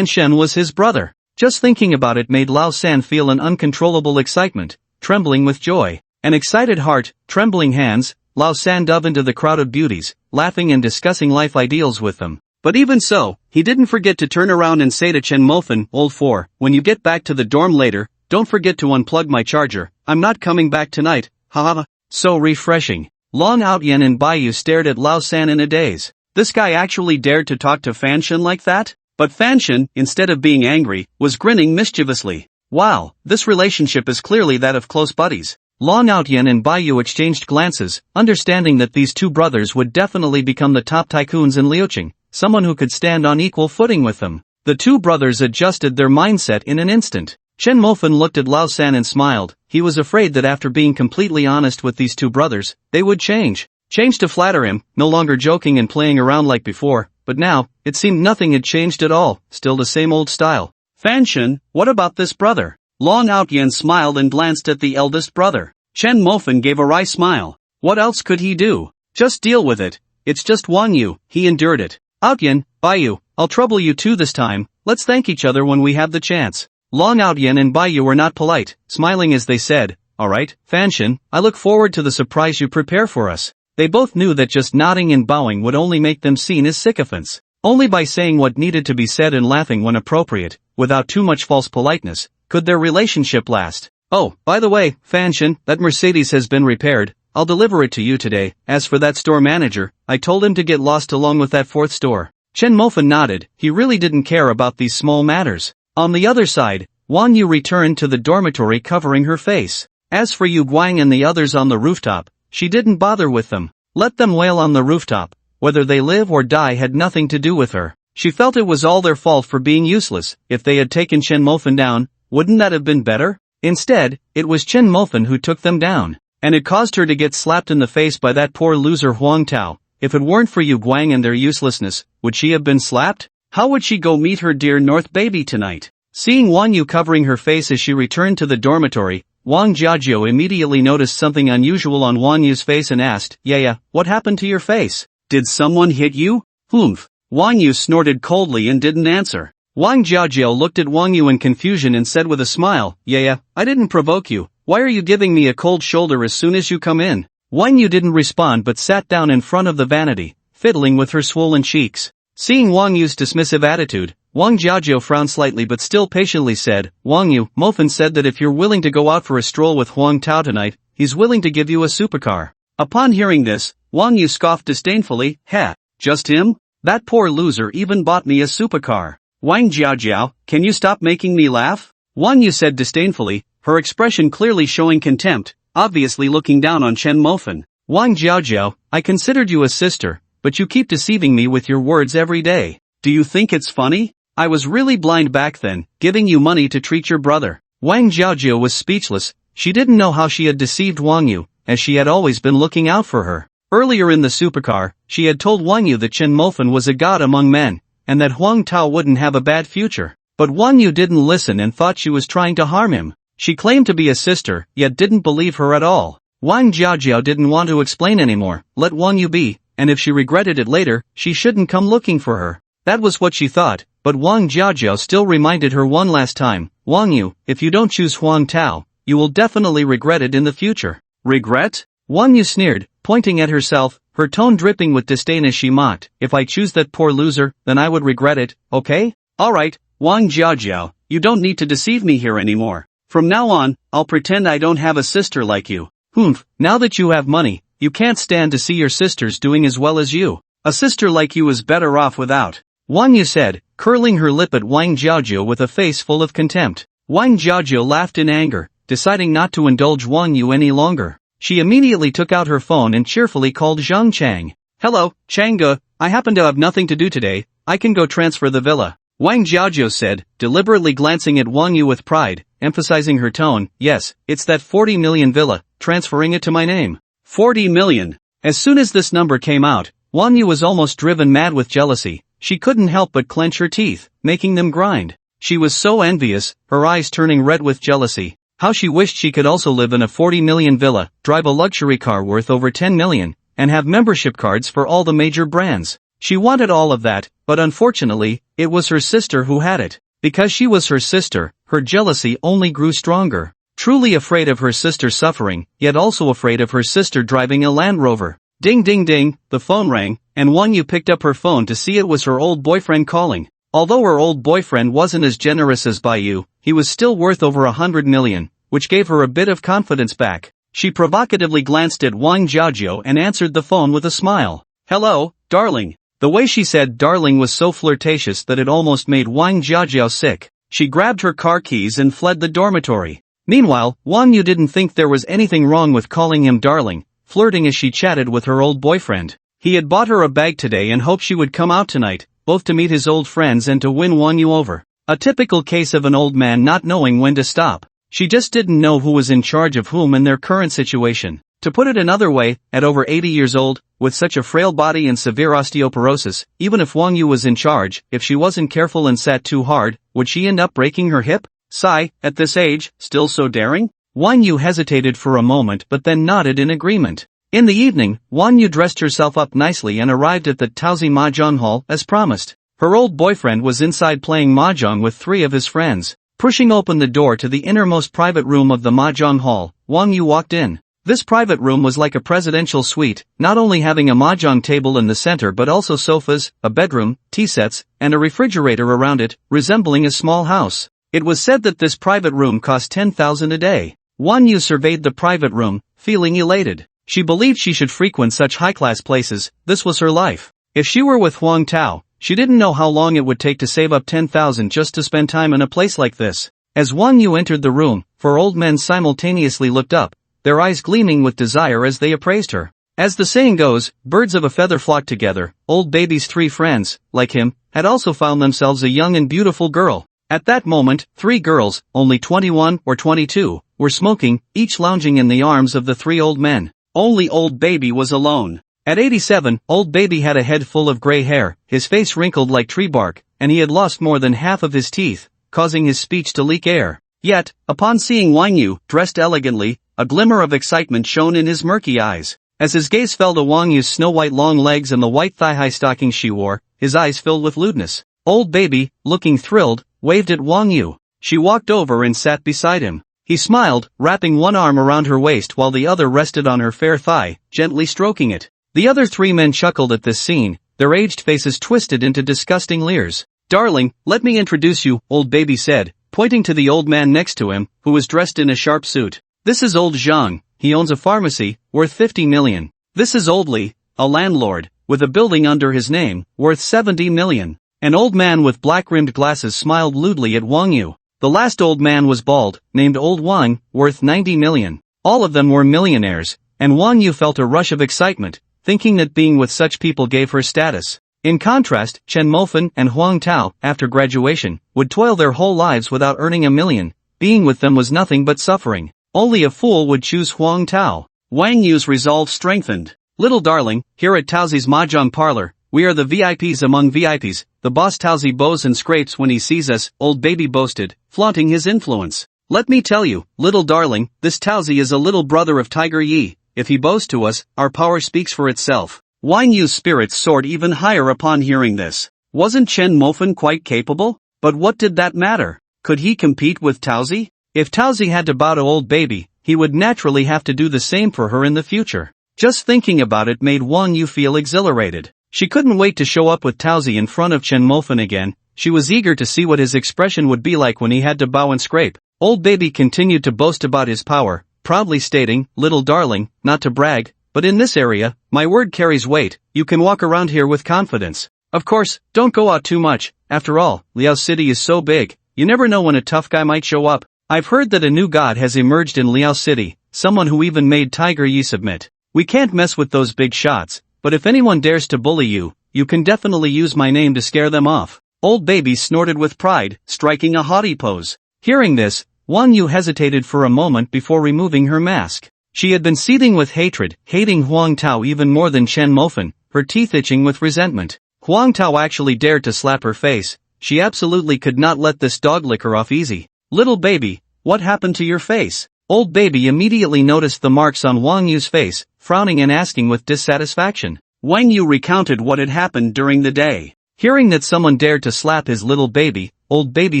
was his brother. Just thinking about it made Lao San feel an uncontrollable excitement, trembling with joy. An excited heart, trembling hands, Lao San dove into the crowd of beauties, laughing and discussing life ideals with them. But even so, he didn't forget to turn around and say to Chen Mofan, "Old 4, when you get back to the dorm later, don't forget to unplug my charger. I'm not coming back tonight, haha." So refreshing. Long Outyen and Baiyu stared at Lao San in a daze. This guy actually dared to talk to Fanshan like that? But Fanshan, instead of being angry, was grinning mischievously. Wow, this relationship is clearly that of close buddies. Long Outyen and Baiyu exchanged glances, understanding that these two brothers would definitely become the top tycoons in Liuqing, someone who could stand on equal footing with them. The two brothers adjusted their mindset in an instant. Chen Mofan looked at Lao San and smiled. He was afraid that after being completely honest with these two brothers, they would change to flatter him, no longer joking and playing around like before, but now, it seemed nothing had changed at all, still the same old style. "Fanshan, what about this brother?" Long Outyen smiled and glanced at the eldest brother. Chen Mofan gave a wry smile. What else could he do? Just deal with it. It's just Wang Yu, he endured it. "Outyen, Baiyu, I'll trouble you too this time, let's thank each other when we have the chance." Long Outyen and Baiyu were not polite, smiling as they said, "Alright, Fanshan, I look forward to the surprise you prepare for us." They both knew that just nodding and bowing would only make them seen as sycophants. Only by saying what needed to be said and laughing when appropriate, without too much false politeness, could their relationship last. "Oh, by the way, Fanshan, that Mercedes has been repaired, I'll deliver it to you today. As for that store manager, I told him to get lost along with that fourth store." Chen Mofan nodded, he really didn't care about these small matters. On the other side, Wang Yu returned to the dormitory covering her face. As for Yu Guang and the others on the rooftop, she didn't bother with them. Let them wail on the rooftop. Whether they live or die had nothing to do with her. She felt it was all their fault for being useless. If they had taken Chen Mofan down, wouldn't that have been better? Instead, it was Chen Mofan who took them down. And it caused her to get slapped in the face by that poor loser Huang Tao. If it weren't for Yu Guang and their uselessness, would she have been slapped? How would she go meet her dear North baby tonight? Seeing Wang Yu covering her face as she returned to the dormitory, Wang Jiajiu immediately noticed something unusual on Wang Yu's face and asked, "Yeah, what happened to your face? Did someone hit you?" "Humph." Wang Yu snorted coldly and didn't answer. Wang Jiajiu looked at Wang Yu in confusion and said with a smile, Yeah, I didn't provoke you. Why are you giving me a cold shoulder as soon as you come in?" Wang Yu didn't respond but sat down in front of the vanity, fiddling with her swollen cheeks. Seeing Wang Yu's dismissive attitude, Wang Jiajiu frowned slightly but still patiently said, "Wang Yu, Mofan said that if you're willing to go out for a stroll with Huang Tao tonight, he's willing to give you a supercar." Upon hearing this, Wang Yu scoffed disdainfully, "Heh, just him? That poor loser even bought me a supercar." "Wang Jiajiu, can you stop making me laugh?" Wang Yu said disdainfully, her expression clearly showing contempt, obviously looking down on Chen Mofan. "Wang Jiajiu, I considered you a sister, but you keep deceiving me with your words every day. Do you think it's funny? I was really blind back then, giving you money to treat your brother." Wang Jiajiu was speechless. She didn't know how she had deceived Wang Yu, as she had always been looking out for her. Earlier in the supercar, she had told Wang Yu that Chen Mofan was a god among men, and that Huang Tao wouldn't have a bad future. But Wang Yu didn't listen and thought she was trying to harm him. She claimed to be a sister, yet didn't believe her at all. Wang Jiajiu didn't want to explain anymore. Let Wang Yu be, and if she regretted it later, she shouldn't come looking for her. That was what she thought, but Wang Jiajiu still reminded her one last time, "Wang Yu, if you don't choose Huang Tao, you will definitely regret it in the future." "Regret?" Wang Yu sneered, pointing at herself, her tone dripping with disdain as she mocked, "If I choose that poor loser, then I would regret it, okay? Alright, Wang Jiajiao, you don't need to deceive me here anymore. From now on, I'll pretend I don't have a sister like you. Humph, now that you have money, you can't stand to see your sisters doing as well as you. A sister like you is better off without," Wang Yu said, curling her lip at Wang Jiajiao with a face full of contempt. Wang Jiajiao laughed in anger, deciding not to indulge Wang Yu any longer. She immediately took out her phone and cheerfully called Zhang Chang. "Hello, Changge, I happen to have nothing to do today, I can go transfer the villa," Wang Jiajiao said, deliberately glancing at Wang Yu with pride, emphasizing her tone. "Yes, it's that 40 million villa, transferring it to my name." 40 million. As soon as this number came out, Wang Yu was almost driven mad with jealousy. She couldn't help but clench her teeth, making them grind. She was so envious, her eyes turning red with jealousy. How she wished she could also live in a 40 million villa, drive a luxury car worth over 10 million, and have membership cards for all the major brands. She wanted all of that, but unfortunately, it was her sister who had it. Because she was her sister, her jealousy only grew stronger. Truly afraid of her sister suffering, yet also afraid of her sister driving a Land Rover. Ding ding ding, the phone rang, and Wang Yu picked up her phone to see it was her old boyfriend calling. Although her old boyfriend wasn't as generous as Bai Yu, he was still worth over 100 million, which gave her a bit of confidence back. She provocatively glanced at Wang Jiajiao and answered the phone with a smile. "Hello, darling." The way she said darling was so flirtatious that it almost made Wang Jiajiao sick. She grabbed her car keys and fled the dormitory. Meanwhile, Wang Yu didn't think there was anything wrong with calling him darling, flirting as she chatted with her old boyfriend. He had bought her a bag today and hoped she would come out tonight, both to meet his old friends and to win Wang Yu over. A typical case of an old man not knowing when to stop. She just didn't know who was in charge of whom in their current situation. To put it another way, at over 80 years old, with such a frail body and severe osteoporosis, even if Wang Yu was in charge, if she wasn't careful and sat too hard, would she end up breaking her hip? Sigh, at this age, still so daring? Wang Yu hesitated for a moment but then nodded in agreement. In the evening, Wang Yu dressed herself up nicely and arrived at the Taozi Mahjong Hall as promised. Her old boyfriend was inside playing mahjong with 3 of his friends. Pushing open the door to the innermost private room of the Mahjong Hall, Wang Yu walked in. This private room was like a presidential suite, not only having a mahjong table in the center but also sofas, a bedroom, tea sets, and a refrigerator around it, resembling a small house. It was said that this private room cost 10,000 a day. Wang Yu surveyed the private room, feeling elated. She believed she should frequent such high-class places, this was her life. If she were with Huang Tao, she didn't know how long it would take to save up 10,000 just to spend time in a place like this. As Wang Yu entered the room, 4 old men simultaneously looked up, their eyes gleaming with desire as they appraised her. As the saying goes, birds of a feather flock together. Old baby's 3 friends, like him, had also found themselves a young and beautiful girl. At that moment, 3 girls, only 21 or 22, were smoking, each lounging in the arms of the 3 old men. Only old baby was alone. At 87, old baby had a head full of gray hair, his face wrinkled like tree bark, and he had lost more than half of his teeth, causing his speech to leak air. Yet, upon seeing Wang Yu, dressed elegantly, a glimmer of excitement shone in his murky eyes. As his gaze fell to Wang Yu's snow-white long legs and the white thigh-high stockings she wore, his eyes filled with lewdness. Old baby, looking thrilled, waved at Wang Yu. She walked over and sat beside him. He smiled, wrapping one arm around her waist while the other rested on her fair thigh, gently stroking it. The other 3 men chuckled at this scene, their aged faces twisted into disgusting leers. "Darling, let me introduce you," old baby said, pointing to the old man next to him, who was dressed in a sharp suit. "This is old Zhang, he owns a pharmacy, worth 50 million. This is old Li, a landlord, with a building under his name, worth 70 million. An old man with black-rimmed glasses smiled lewdly at Wang Yu. The last old man was bald, named Old Wang, worth 90 million. All of them were millionaires, and Wang Yu felt a rush of excitement, thinking that being with such people gave her status. In contrast, Chen Mofen and Huang Tao, after graduation, would toil their whole lives without earning a million. Being with them was nothing but suffering. Only a fool would choose Huang Tao. Wang Yu's resolve strengthened. "Little darling, here at Taozi's Mahjong parlor, we are the VIPs among VIPs. The boss Taozi bows and scrapes when he sees us," old baby boasted, flaunting his influence. "Let me tell you, little darling, this Taozi is a little brother of Tiger Yi. If he bows to us, our power speaks for itself." Wang Yu's spirits soared even higher upon hearing this. Wasn't Chen Mofen quite capable? But what did that matter? Could he compete with Taozi? If Taozi had to bow to old baby, he would naturally have to do the same for her in the future. Just thinking about it made Wang Yu feel exhilarated. She couldn't wait to show up with Taozi in front of Chen Mofen again. She was eager to see what his expression would be like when he had to bow and scrape. Old baby continued to boast about his power, proudly stating, "Little darling, not to brag, but in this area, my word carries weight. You can walk around here with confidence. Of course, don't go out too much. After all, Liao City is so big, you never know when a tough guy might show up. I've heard that a new god has emerged in Liao City, someone who even made Tiger Yi submit. We can't mess with those big shots, but if anyone dares to bully you, you can definitely use my name to scare them off." Old baby snorted with pride, striking a haughty pose. Hearing this, Wang Yu hesitated for a moment before removing her mask. She had been seething with hatred, hating Huang Tao even more than Chen Mofen, her teeth itching with resentment. Huang Tao actually dared to slap her face. She absolutely could not let this dog lick her off easy. "Little baby, what happened to your face?" Old baby immediately noticed the marks on Wang Yu's face, frowning and asking with dissatisfaction. Wang Yu recounted what had happened during the day. Hearing that someone dared to slap his little baby, old baby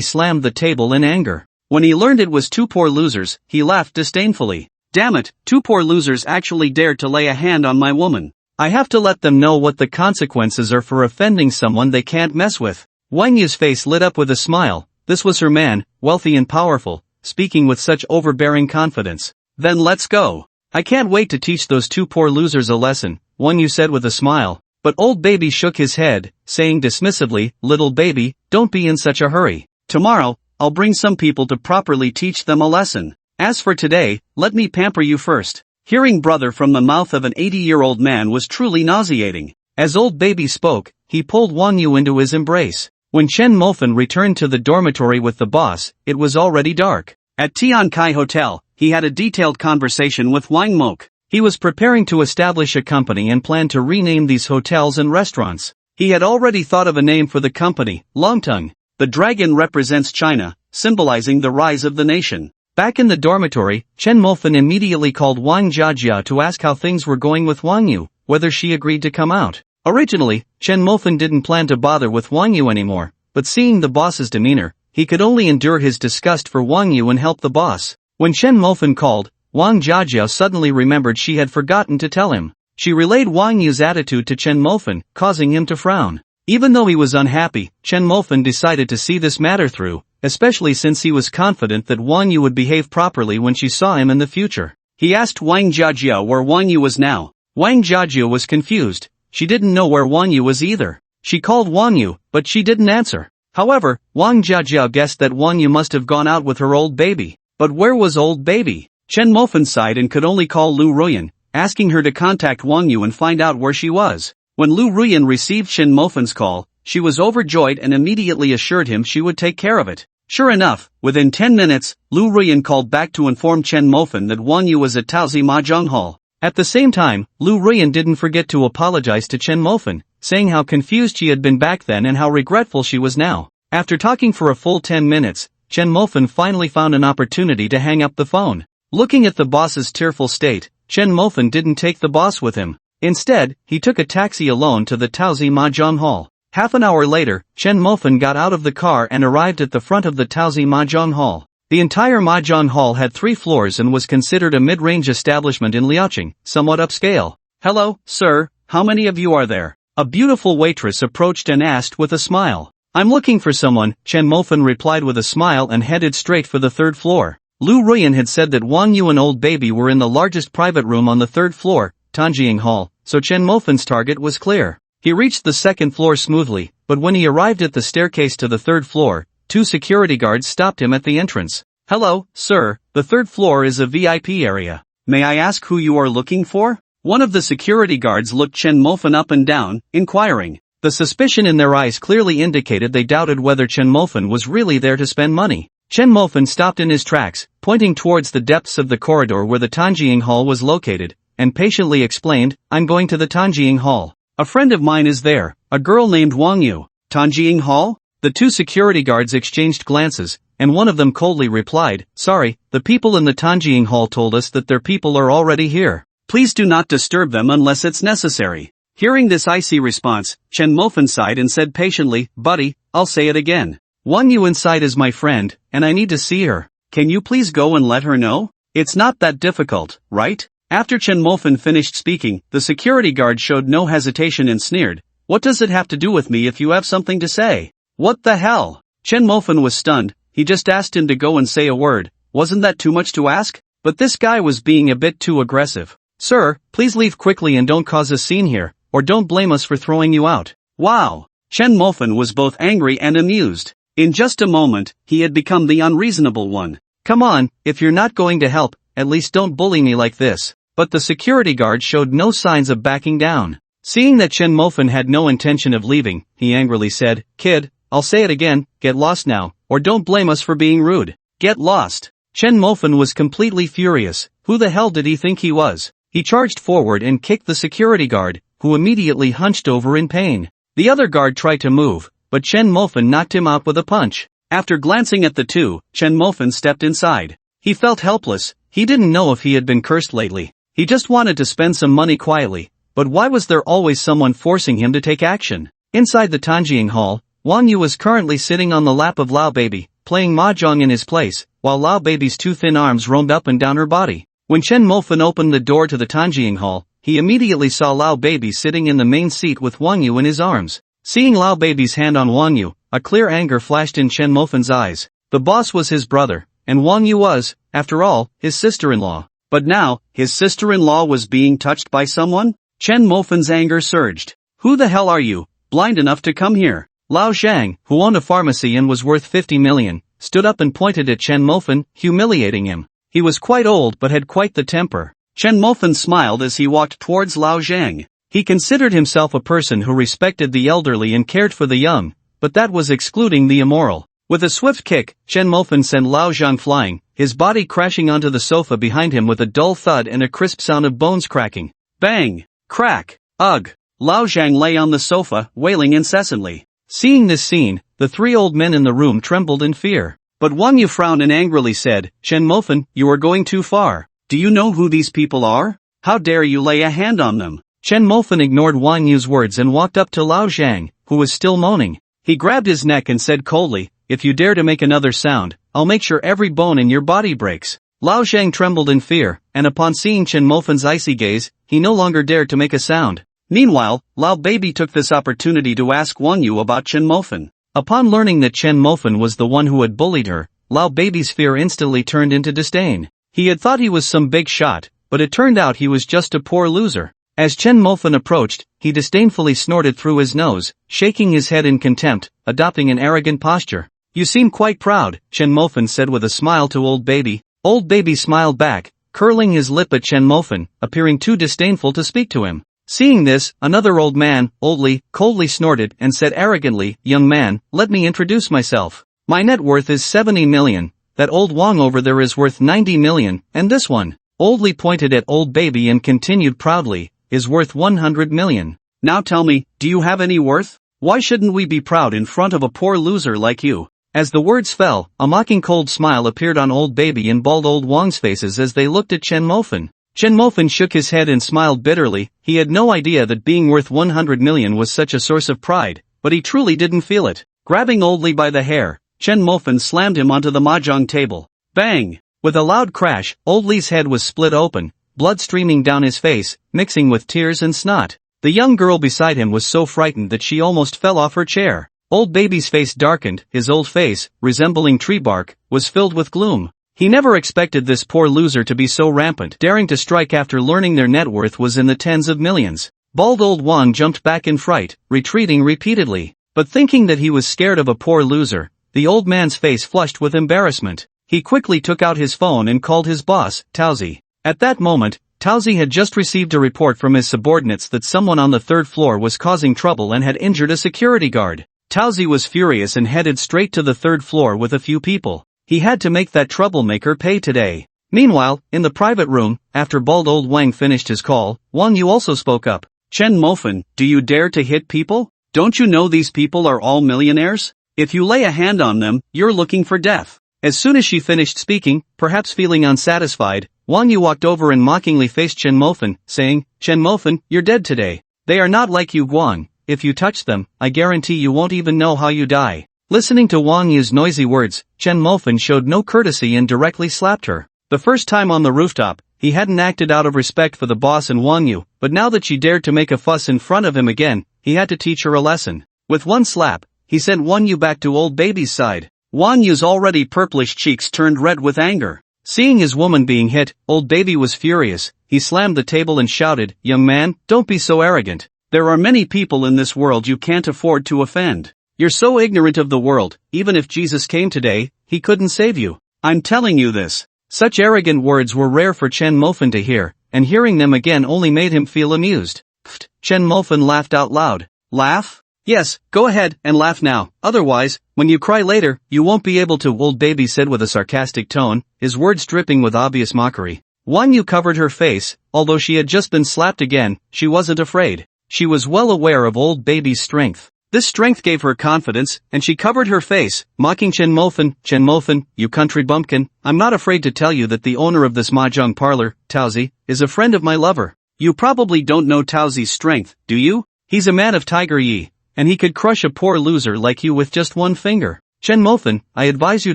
slammed the table in anger. When he learned it was two poor losers, he laughed disdainfully. "Damn it, two poor losers actually dared to lay a hand on my woman. I have to let them know what the consequences are for offending someone they can't mess with." Wang Yu's face lit up with a smile. This was her man, wealthy and powerful, speaking with such overbearing confidence. "Then let's go. I can't wait to teach those two poor losers a lesson," Wang Yu said with a smile. But old baby shook his head, saying dismissively, "Little baby, don't be in such a hurry. Tomorrow, I'll bring some people to properly teach them a lesson. As for today, let me pamper you first." Hearing brother from the mouth of an 80-year-old man was truly nauseating. As old baby spoke, he pulled Wang Yu into his embrace. When Chen Mofen returned to the dormitory with the boss, it was already dark. At Tian Kai Hotel, he had a detailed conversation with Wang Mok. He was preparing to establish a company and planned to rename these hotels and restaurants. He had already thought of a name for the company, Longtongue. The dragon represents China, symbolizing the rise of the nation. Back in the dormitory, Chen Mofen immediately called Wang Jiajia to ask how things were going with Wang Yu, whether she agreed to come out. Originally, Chen Mofen didn't plan to bother with Wang Yu anymore, but seeing the boss's demeanor, he could only endure his disgust for Wang Yu and help the boss. When Chen Mofen called, Wang Jiajia suddenly remembered she had forgotten to tell him. She relayed Wang Yu's attitude to Chen Mofen, causing him to frown. Even though he was unhappy, Chen Mofen decided to see this matter through, especially since he was confident that Wang Yu would behave properly when she saw him in the future. He asked Wang Jiajia where Wang Yu was now. Wang Jiajia was confused. She didn't know where Wang Yu was either. She called Wang Yu, but she didn't answer. However, Wang Jiajia guessed that Wang Yu must have gone out with her old baby. But where was old baby? Chen Mofen sighed and could only call Lu Ruyan, asking her to contact Wang Yu and find out where she was. When Lu Ruyan received Chen Mofen's call, she was overjoyed and immediately assured him she would take care of it. Sure enough, within 10 minutes, Lu Ruyan called back to inform Chen Mofen that Wang Yu was at Taozi Mahjong Hall. At the same time, Lu Ruyan didn't forget to apologize to Chen Mofen, saying how confused she had been back then and how regretful she was now. After talking for a full 10 minutes, Chen Mofen finally found an opportunity to hang up the phone. Looking at the boss's tearful state, Chen Mofen didn't take the boss with him. Instead, he took a taxi alone to the Taozi Mahjong Hall. Half an hour later, Chen Mofen got out of the car and arrived at the front of the Taozi Mahjong Hall. The entire Mahjong Hall had 3 floors and was considered a mid-range establishment in Liaoqing, somewhat upscale. "Hello, sir, how many of you are there?" A beautiful waitress approached and asked with a smile. "I'm looking for someone," Chen Mofen replied with a smile and headed straight for the 3rd floor. Lu Ruyan had said that Wang Yu and old baby were in the largest private room on the 3rd floor, Tanjiang Hall, so Chen Mofen's target was clear. He reached the 2nd floor smoothly, but when he arrived at the staircase to the 3rd floor, 2 security guards stopped him at the entrance. "Hello, sir, the 3rd floor is a VIP area. May I ask who you are looking for?" One of the security guards looked Chen Mofen up and down, inquiring. The suspicion in their eyes clearly indicated they doubted whether Chen Mofen was really there to spend money. Chen Mofen stopped in his tracks, pointing towards the depths of the corridor where the Tanjiang Hall was located, and patiently explained, "I'm going to the Tanjiang Hall. A friend of mine is there, a girl named Wang Yu." "Tanjiang Hall?" The 2 security guards exchanged glances, and one of them coldly replied, "Sorry, the people in the Tanjiang Hall told us that their people are already here. Please do not disturb them unless it's necessary." Hearing this icy response, Chen Mofen sighed and said patiently, "Buddy, I'll say it again. Wang Yu inside is my friend, and I need to see her. Can you please go and let her know? It's not that difficult, right?" After Chen Mofan finished speaking, the security guard showed no hesitation and sneered, "What does it have to do with me if you have something to say?" "What the hell?" Chen Mofan was stunned. He just asked him to go and say a word. Wasn't that too much to ask? But this guy was being a bit too aggressive. "Sir, please leave quickly and don't cause a scene here, or don't blame us for throwing you out." Wow! Chen Mofan was both angry and amused. In just a moment, he had become the unreasonable one. "Come on, if you're not going to help, at least don't bully me like this." But the security guard showed no signs of backing down. Seeing that Chen Mofan had no intention of leaving, he angrily said, "Kid, I'll say it again, get lost now, or don't blame us for being rude. Get lost." Chen Mofan was completely furious. Who the hell did he think he was? He charged forward and kicked the security guard, who immediately hunched over in pain. The other guard tried to move, but Chen Mofan knocked him out with a punch. After glancing at the two, Chen Mofan stepped inside. He felt helpless. He didn't know if he had been cursed lately. He just wanted to spend some money quietly, but why was there always someone forcing him to take action? Inside the Tanjiang Hall, Wang Yu was currently sitting on the lap of Lao Baby, playing mahjong in his place, while Lao Baby's two thin arms roamed up and down her body. When Chen Mofan opened the door to the Tanjiang Hall, he immediately saw Lao Baby sitting in the main seat with Wang Yu in his arms. Seeing Lao Baby's hand on Wang Yu, a clear anger flashed in Chen Mofan's eyes. The boss was his brother, and Wang Yu was, after all, his sister-in-law. But now, his sister-in-law was being touched by someone? Chen Mofan's anger surged. "Who the hell are you, blind enough to come here?" Lao Zhang, who owned a pharmacy and was worth 50 million, stood up and pointed at Chen Mofan, humiliating him. He was quite old but had quite the temper. Chen Mofan smiled as he walked towards Lao Zhang. He considered himself a person who respected the elderly and cared for the young, but that was excluding the immoral. With a swift kick, Chen Mofan sent Lao Zhang flying, his body crashing onto the sofa behind him with a dull thud and a crisp sound of bones cracking. Bang! Crack! Ugh! Lao Zhang lay on the sofa, wailing incessantly. Seeing this scene, the three old men in the room trembled in fear. But Wang Yu frowned and angrily said, "Chen Mofan, you are going too far. Do you know who these people are? How dare you lay a hand on them?" Chen Mofan ignored Wang Yu's words and walked up to Lao Zhang, who was still moaning. He grabbed his neck and said coldly, "If you dare to make another sound, I'll make sure every bone in your body breaks." Lao Zhang trembled in fear, and upon seeing Chen Mofan's icy gaze, he no longer dared to make a sound. Meanwhile, Lao Baby took this opportunity to ask Wang Yu about Chen Mofan. Upon learning that Chen Mofan was the one who had bullied her, Lao Baby's fear instantly turned into disdain. He had thought he was some big shot, but it turned out he was just a poor loser. As Chen Mofan approached, he disdainfully snorted through his nose, shaking his head in contempt, adopting an arrogant posture. "You seem quite proud," Chen Mofan said with a smile to Old Baby. Old Baby smiled back, curling his lip at Chen Mofan, appearing too disdainful to speak to him. Seeing this, another old man, coldly snorted and said arrogantly, "Young man, let me introduce myself. My net worth is 70 million, that old Wang over there is worth 90 million, and this one," Oldly pointed at Old Baby and continued proudly, "is worth 100 million. Now tell me, do you have any worth? Why shouldn't we be proud in front of a poor loser like you?" As the words fell, a mocking cold smile appeared on Old Baby and bald Old Wang's faces as they looked at Chen Mofan. Chen Mofan shook his head and smiled bitterly. He had no idea that being worth 100 million was such a source of pride, but he truly didn't feel it. Grabbing Oldly by the hair, Chen Mofan slammed him onto the mahjong table. Bang! With a loud crash, Oldly's head was split open, blood streaming down his face, mixing with tears and snot. The young girl beside him was so frightened that she almost fell off her chair. Old Baby's face darkened, his old face, resembling tree bark, was filled with gloom. He never expected this poor loser to be so rampant, daring to strike after learning their net worth was in the tens of millions. Bald Old Wang jumped back in fright, retreating repeatedly. But thinking that he was scared of a poor loser, the old man's face flushed with embarrassment. He quickly took out his phone and called his boss, Taozi. At that moment, Taozi had just received a report from his subordinates that someone on the third floor was causing trouble and had injured a security guard. Taozi was furious and headed straight to the third floor with a few people. He had to make that troublemaker pay today. Meanwhile, in the private room, after Bald Old Wang finished his call, Wang Yu also spoke up. "Chen Mofan, do you dare to hit people? Don't you know these people are all millionaires? If you lay a hand on them, you're looking for death." As soon as she finished speaking, perhaps feeling unsatisfied, Wang Yu walked over and mockingly faced Chen Mofan, saying, "Chen Mofan, you're dead today. They are not like you, Guang. If you touch them, I guarantee you won't even know how you die." Listening to Wang Yu's noisy words, Chen Mofan showed no courtesy and directly slapped her. The first time on the rooftop, He hadn't acted out of respect for the boss and Wang Yu, but now that she dared to make a fuss in front of him again, he had to teach her a lesson. With one slap, he sent Wang Yu back to old baby's side. Wang Yu's already purplish cheeks turned red with anger. Seeing his woman being hit, old baby was furious. He slammed the table and shouted, "Young man, don't be so arrogant. There are many people in this world you can't afford to offend. You're so ignorant of the world, even if Jesus came today, he couldn't save you. I'm telling you this." Such arrogant words were rare for Chen Mofan to hear, and hearing them again only made him feel amused. Pfft, Chen Mofan laughed out loud. Laugh? Yes, go ahead and laugh now, otherwise, when you cry later, you won't be able to, old baby said with a sarcastic tone, his words dripping with obvious mockery. Wang Yu covered her face. Although she had just been slapped again, she wasn't afraid. She was well aware of old baby's strength. This strength gave her confidence, and she covered her face, mocking Chen Mofan, you country bumpkin, I'm not afraid to tell you that the owner of this mahjong parlor, Taozi, is a friend of my lover. You probably don't know Taozi's strength, do you? He's a man of Tiger Yi, and he could crush a poor loser like you with just one finger. Chen Mofan, I advise you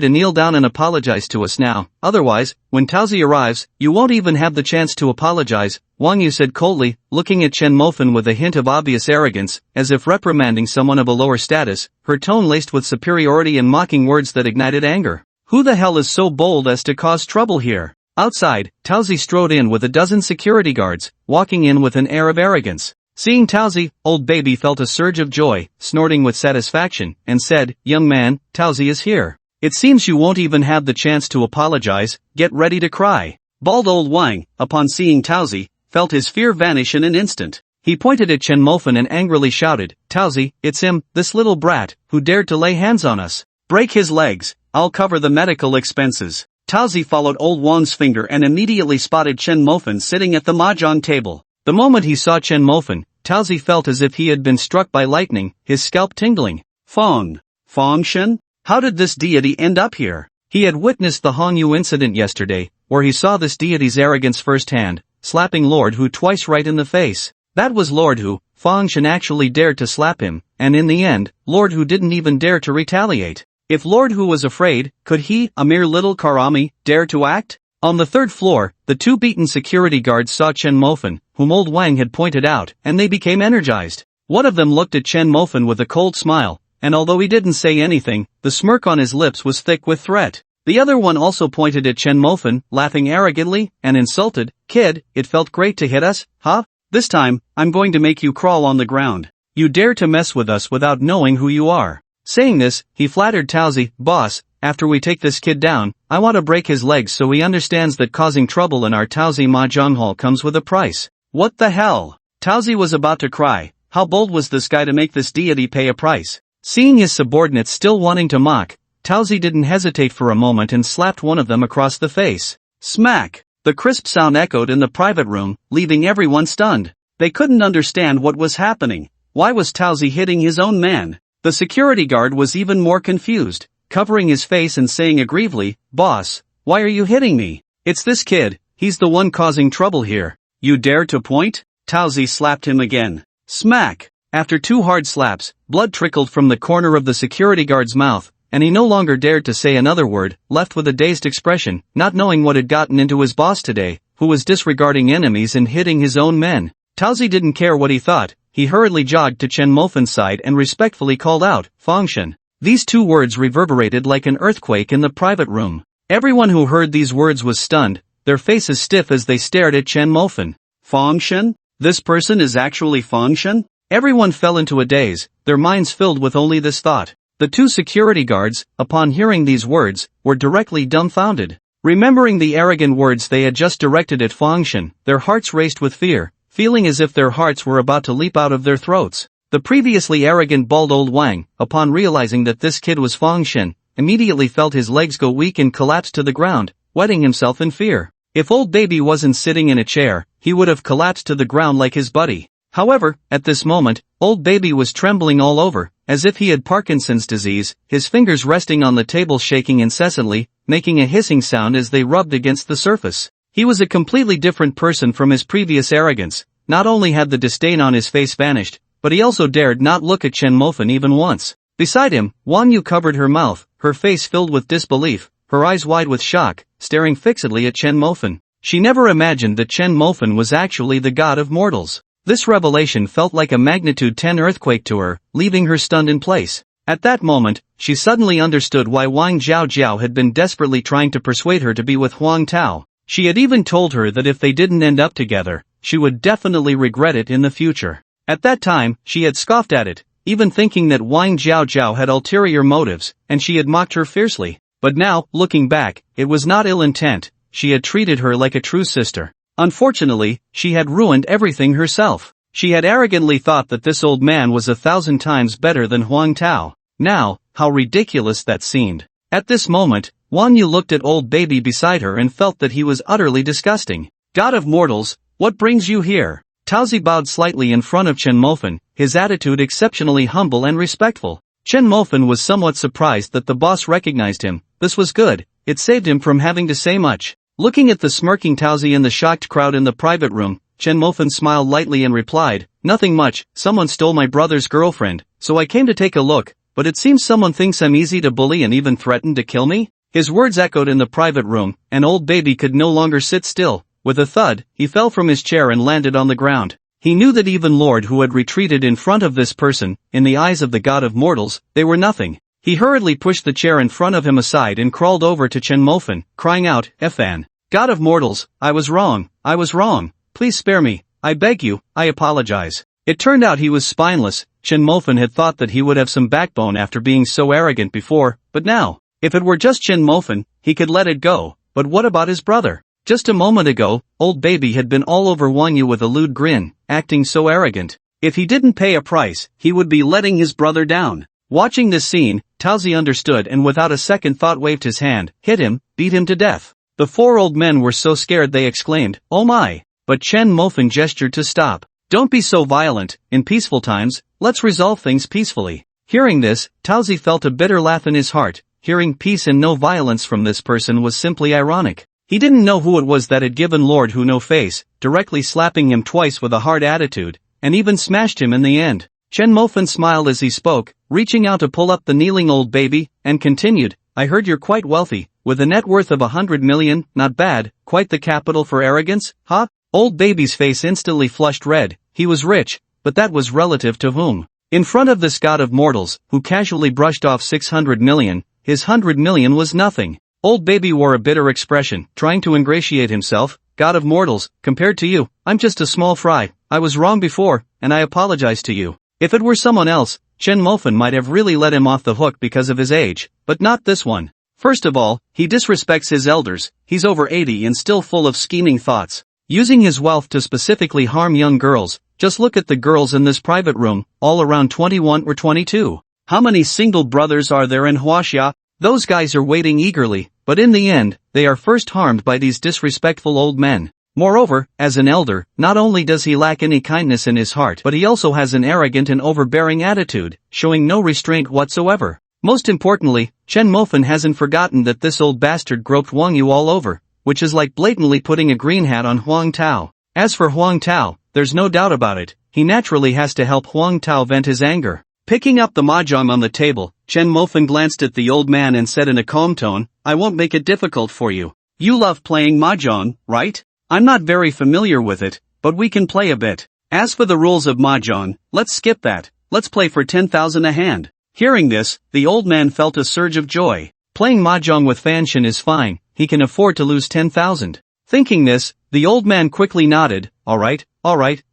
to kneel down and apologize to us now, otherwise, when Taozi arrives, you won't even have the chance to apologize, Wang Yu said coldly, looking at Chen Mofan with a hint of obvious arrogance, as if reprimanding someone of a lower status, her tone laced with superiority and mocking words that ignited anger. Who the hell is so bold as to cause trouble here? Outside, Taozi strode in with a dozen security guards, walking in with an air of arrogance. Seeing Taozi, old baby felt a surge of joy, snorting with satisfaction, and said, Young man, Taozi is here. It seems you won't even have the chance to apologize, get ready to cry. Bald old Wang, upon seeing Taozi, felt his fear vanish in an instant. He pointed at Chen Mofan and angrily shouted, Taozi, it's him, this little brat, who dared to lay hands on us. Break his legs, I'll cover the medical expenses. Taozi followed old Wang's finger and immediately spotted Chen Mofan sitting at the mahjong table. The moment he saw Chen Mofan, Taozi felt as if he had been struck by lightning, his scalp tingling. Fengshen? How did this deity end up here? He had witnessed the Hongyu incident yesterday, where he saw this deity's arrogance firsthand, slapping Lord Hu twice right in the face. That was Lord Hu. Fengshen actually dared to slap him, and in the end, Lord Hu didn't even dare to retaliate. If Lord Hu was afraid, could he, a mere little Karami, dare to act? On the third floor, the two beaten security guards saw Chen Mofan, whom old Wang had pointed out, and they became energized. One of them looked at Chen Mofan with a cold smile, and although he didn't say anything, the smirk on his lips was thick with threat. The other one also pointed at Chen Mofan, laughing arrogantly, and insulted, Kid, it felt great to hit us, huh? This time, I'm going to make you crawl on the ground. You dare to mess with us without knowing who you are. Saying this, he flattered Taozi, Boss, after we take this kid down, I want to break his legs so he understands that causing trouble in our Taozi mahjong hall comes with a price. What the hell? Taozi was about to cry. How bold was this guy to make this deity pay a price? Seeing his subordinates still wanting to mock, Taozi didn't hesitate for a moment and slapped one of them across the face. Smack! The crisp sound echoed in the private room, leaving everyone stunned. They couldn't understand what was happening. Why was Taozi hitting his own man? The security guard was even more confused, covering his face and saying aggrievely, Boss, why are you hitting me? It's this kid, he's the one causing trouble here. You dare to point? Taozi slapped him again. Smack! After two hard slaps, blood trickled from the corner of the security guard's mouth, and he no longer dared to say another word, left with a dazed expression, not knowing what had gotten into his boss today, who was disregarding enemies and hitting his own men. Taozi didn't care what he thought. He hurriedly jogged to Chen Mofan's side and respectfully called out, Fengshen. These two words reverberated like an earthquake in the private room. Everyone who heard these words was stunned, their faces stiff as they stared at Chen Mofan. Fengshen? This person is actually Fengshen? Everyone fell into a daze, their minds filled with only this thought. The two security guards, upon hearing these words, were directly dumbfounded. Remembering the arrogant words they had just directed at Fengshen, their hearts raced with fear, feeling as if their hearts were about to leap out of their throats. The previously arrogant bald old Wang, upon realizing that this kid was Fengshen, immediately felt his legs go weak and collapse to the ground, wetting himself in fear. If old baby wasn't sitting in a chair, he would have collapsed to the ground like his buddy. However, at this moment, old baby was trembling all over, as if he had Parkinson's disease, his fingers resting on the table shaking incessantly, making a hissing sound as they rubbed against the surface. He was a completely different person from his previous arrogance. Not only had the disdain on his face vanished, but he also dared not look at Chen Mofan even once. Beside him, Wang Yu covered her mouth, her face filled with disbelief, her eyes wide with shock, staring fixedly at Chen Mofan. She never imagined that Chen Mofan was actually the god of mortals. This revelation felt like a magnitude 10 earthquake to her, leaving her stunned in place. At that moment, she suddenly understood why Wang Zhaojiao had been desperately trying to persuade her to be with Huang Tao. She had even told her that if they didn't end up together, she would definitely regret it in the future. At that time, she had scoffed at it, even thinking that Wang Zhaojiao had ulterior motives, and she had mocked her fiercely. But now, looking back, it was not ill intent. She had treated her like a true sister. Unfortunately, she had ruined everything herself. She had arrogantly thought that this old man was 1,000 times better than Huang Tao. Now, how ridiculous that seemed. At this moment, Wang Yu looked at old baby beside her and felt that he was utterly disgusting. God of mortals, what brings you here? Taozi bowed slightly in front of Chen Mofan, his attitude exceptionally humble and respectful. Chen Mofan was somewhat surprised that the boss recognized him. This was good, it saved him from having to say much. Looking at the smirking Taozi and the shocked crowd in the private room, Chen Mofan smiled lightly and replied, "Nothing much, someone stole my brother's girlfriend, so I came to take a look, but it seems someone thinks I'm easy to bully and even threatened to kill me?" His words echoed in the private room, and old baby could no longer sit still. With a thud, he fell from his chair and landed on the ground. He knew that even Lord who had retreated in front of this person, in the eyes of the god of mortals, they were nothing. He hurriedly pushed the chair in front of him aside and crawled over to Chen Mofan, crying out, "Fan. God of mortals, I was wrong, please spare me, I beg you, I apologize." It turned out he was spineless. Chen Mofan had thought that he would have some backbone after being so arrogant before, but now, if it were just Chen Mofan, he could let it go, but what about his brother? Just a moment ago, old baby had been all over Wang Yu with a lewd grin, acting so arrogant. If he didn't pay a price, he would be letting his brother down. Watching this scene, Taozi understood and without a second thought waved his hand, hit him, beat him to death. The four old men were so scared they exclaimed, "Oh my!" But Chen Mofan gestured to stop. "Don't be so violent, in peaceful times, let's resolve things peacefully." Hearing this, Taozi felt a bitter laugh in his heart. Hearing peace and no violence from this person was simply ironic. He didn't know who it was that had given Lord Who no face, directly slapping him twice with a hard attitude, and even smashed him in the end. Chen Mofan smiled as he spoke, reaching out to pull up the kneeling old baby, and continued, "I heard you're quite wealthy, with a net worth of 100 million, not bad, quite the capital for arrogance, huh?" Old baby's face instantly flushed red. He was rich, but that was relative to whom? In front of this god of mortals, who casually brushed off 600 million, his 100 million was nothing. Old baby wore a bitter expression, trying to ingratiate himself. "God of mortals, compared to you, I'm just a small fry. I was wrong before, and I apologize to you." If it were someone else, Chen Mofan might have really let him off the hook because of his age, but not this one. First of all, he disrespects his elders. He's over 80 and still full of scheming thoughts, using his wealth to specifically harm young girls. Just look at the girls in this private room, all around 21 or 22. How many single brothers are there in Huaxia? Those guys are waiting eagerly, but in the end, they are first harmed by these disrespectful old men. Moreover, as an elder, not only does he lack any kindness in his heart, but he also has an arrogant and overbearing attitude, showing no restraint whatsoever. Most importantly, Chen Mofan hasn't forgotten that this old bastard groped Wang Yu all over, which is like blatantly putting a green hat on Huang Tao. As for Huang Tao, there's no doubt about it, he naturally has to help Huang Tao vent his anger. Picking up the mahjong on the table, Chen Mofan glanced at the old man and said in a calm tone, "I won't make it difficult for you. You love playing mahjong, right? I'm not very familiar with it, but we can play a bit. As for the rules of mahjong, let's skip that, let's play for 10,000 a hand." Hearing this, the old man felt a surge of joy. Playing mahjong with Fanshin is fine, he can afford to lose 10,000. Thinking this, the old man quickly nodded, alright,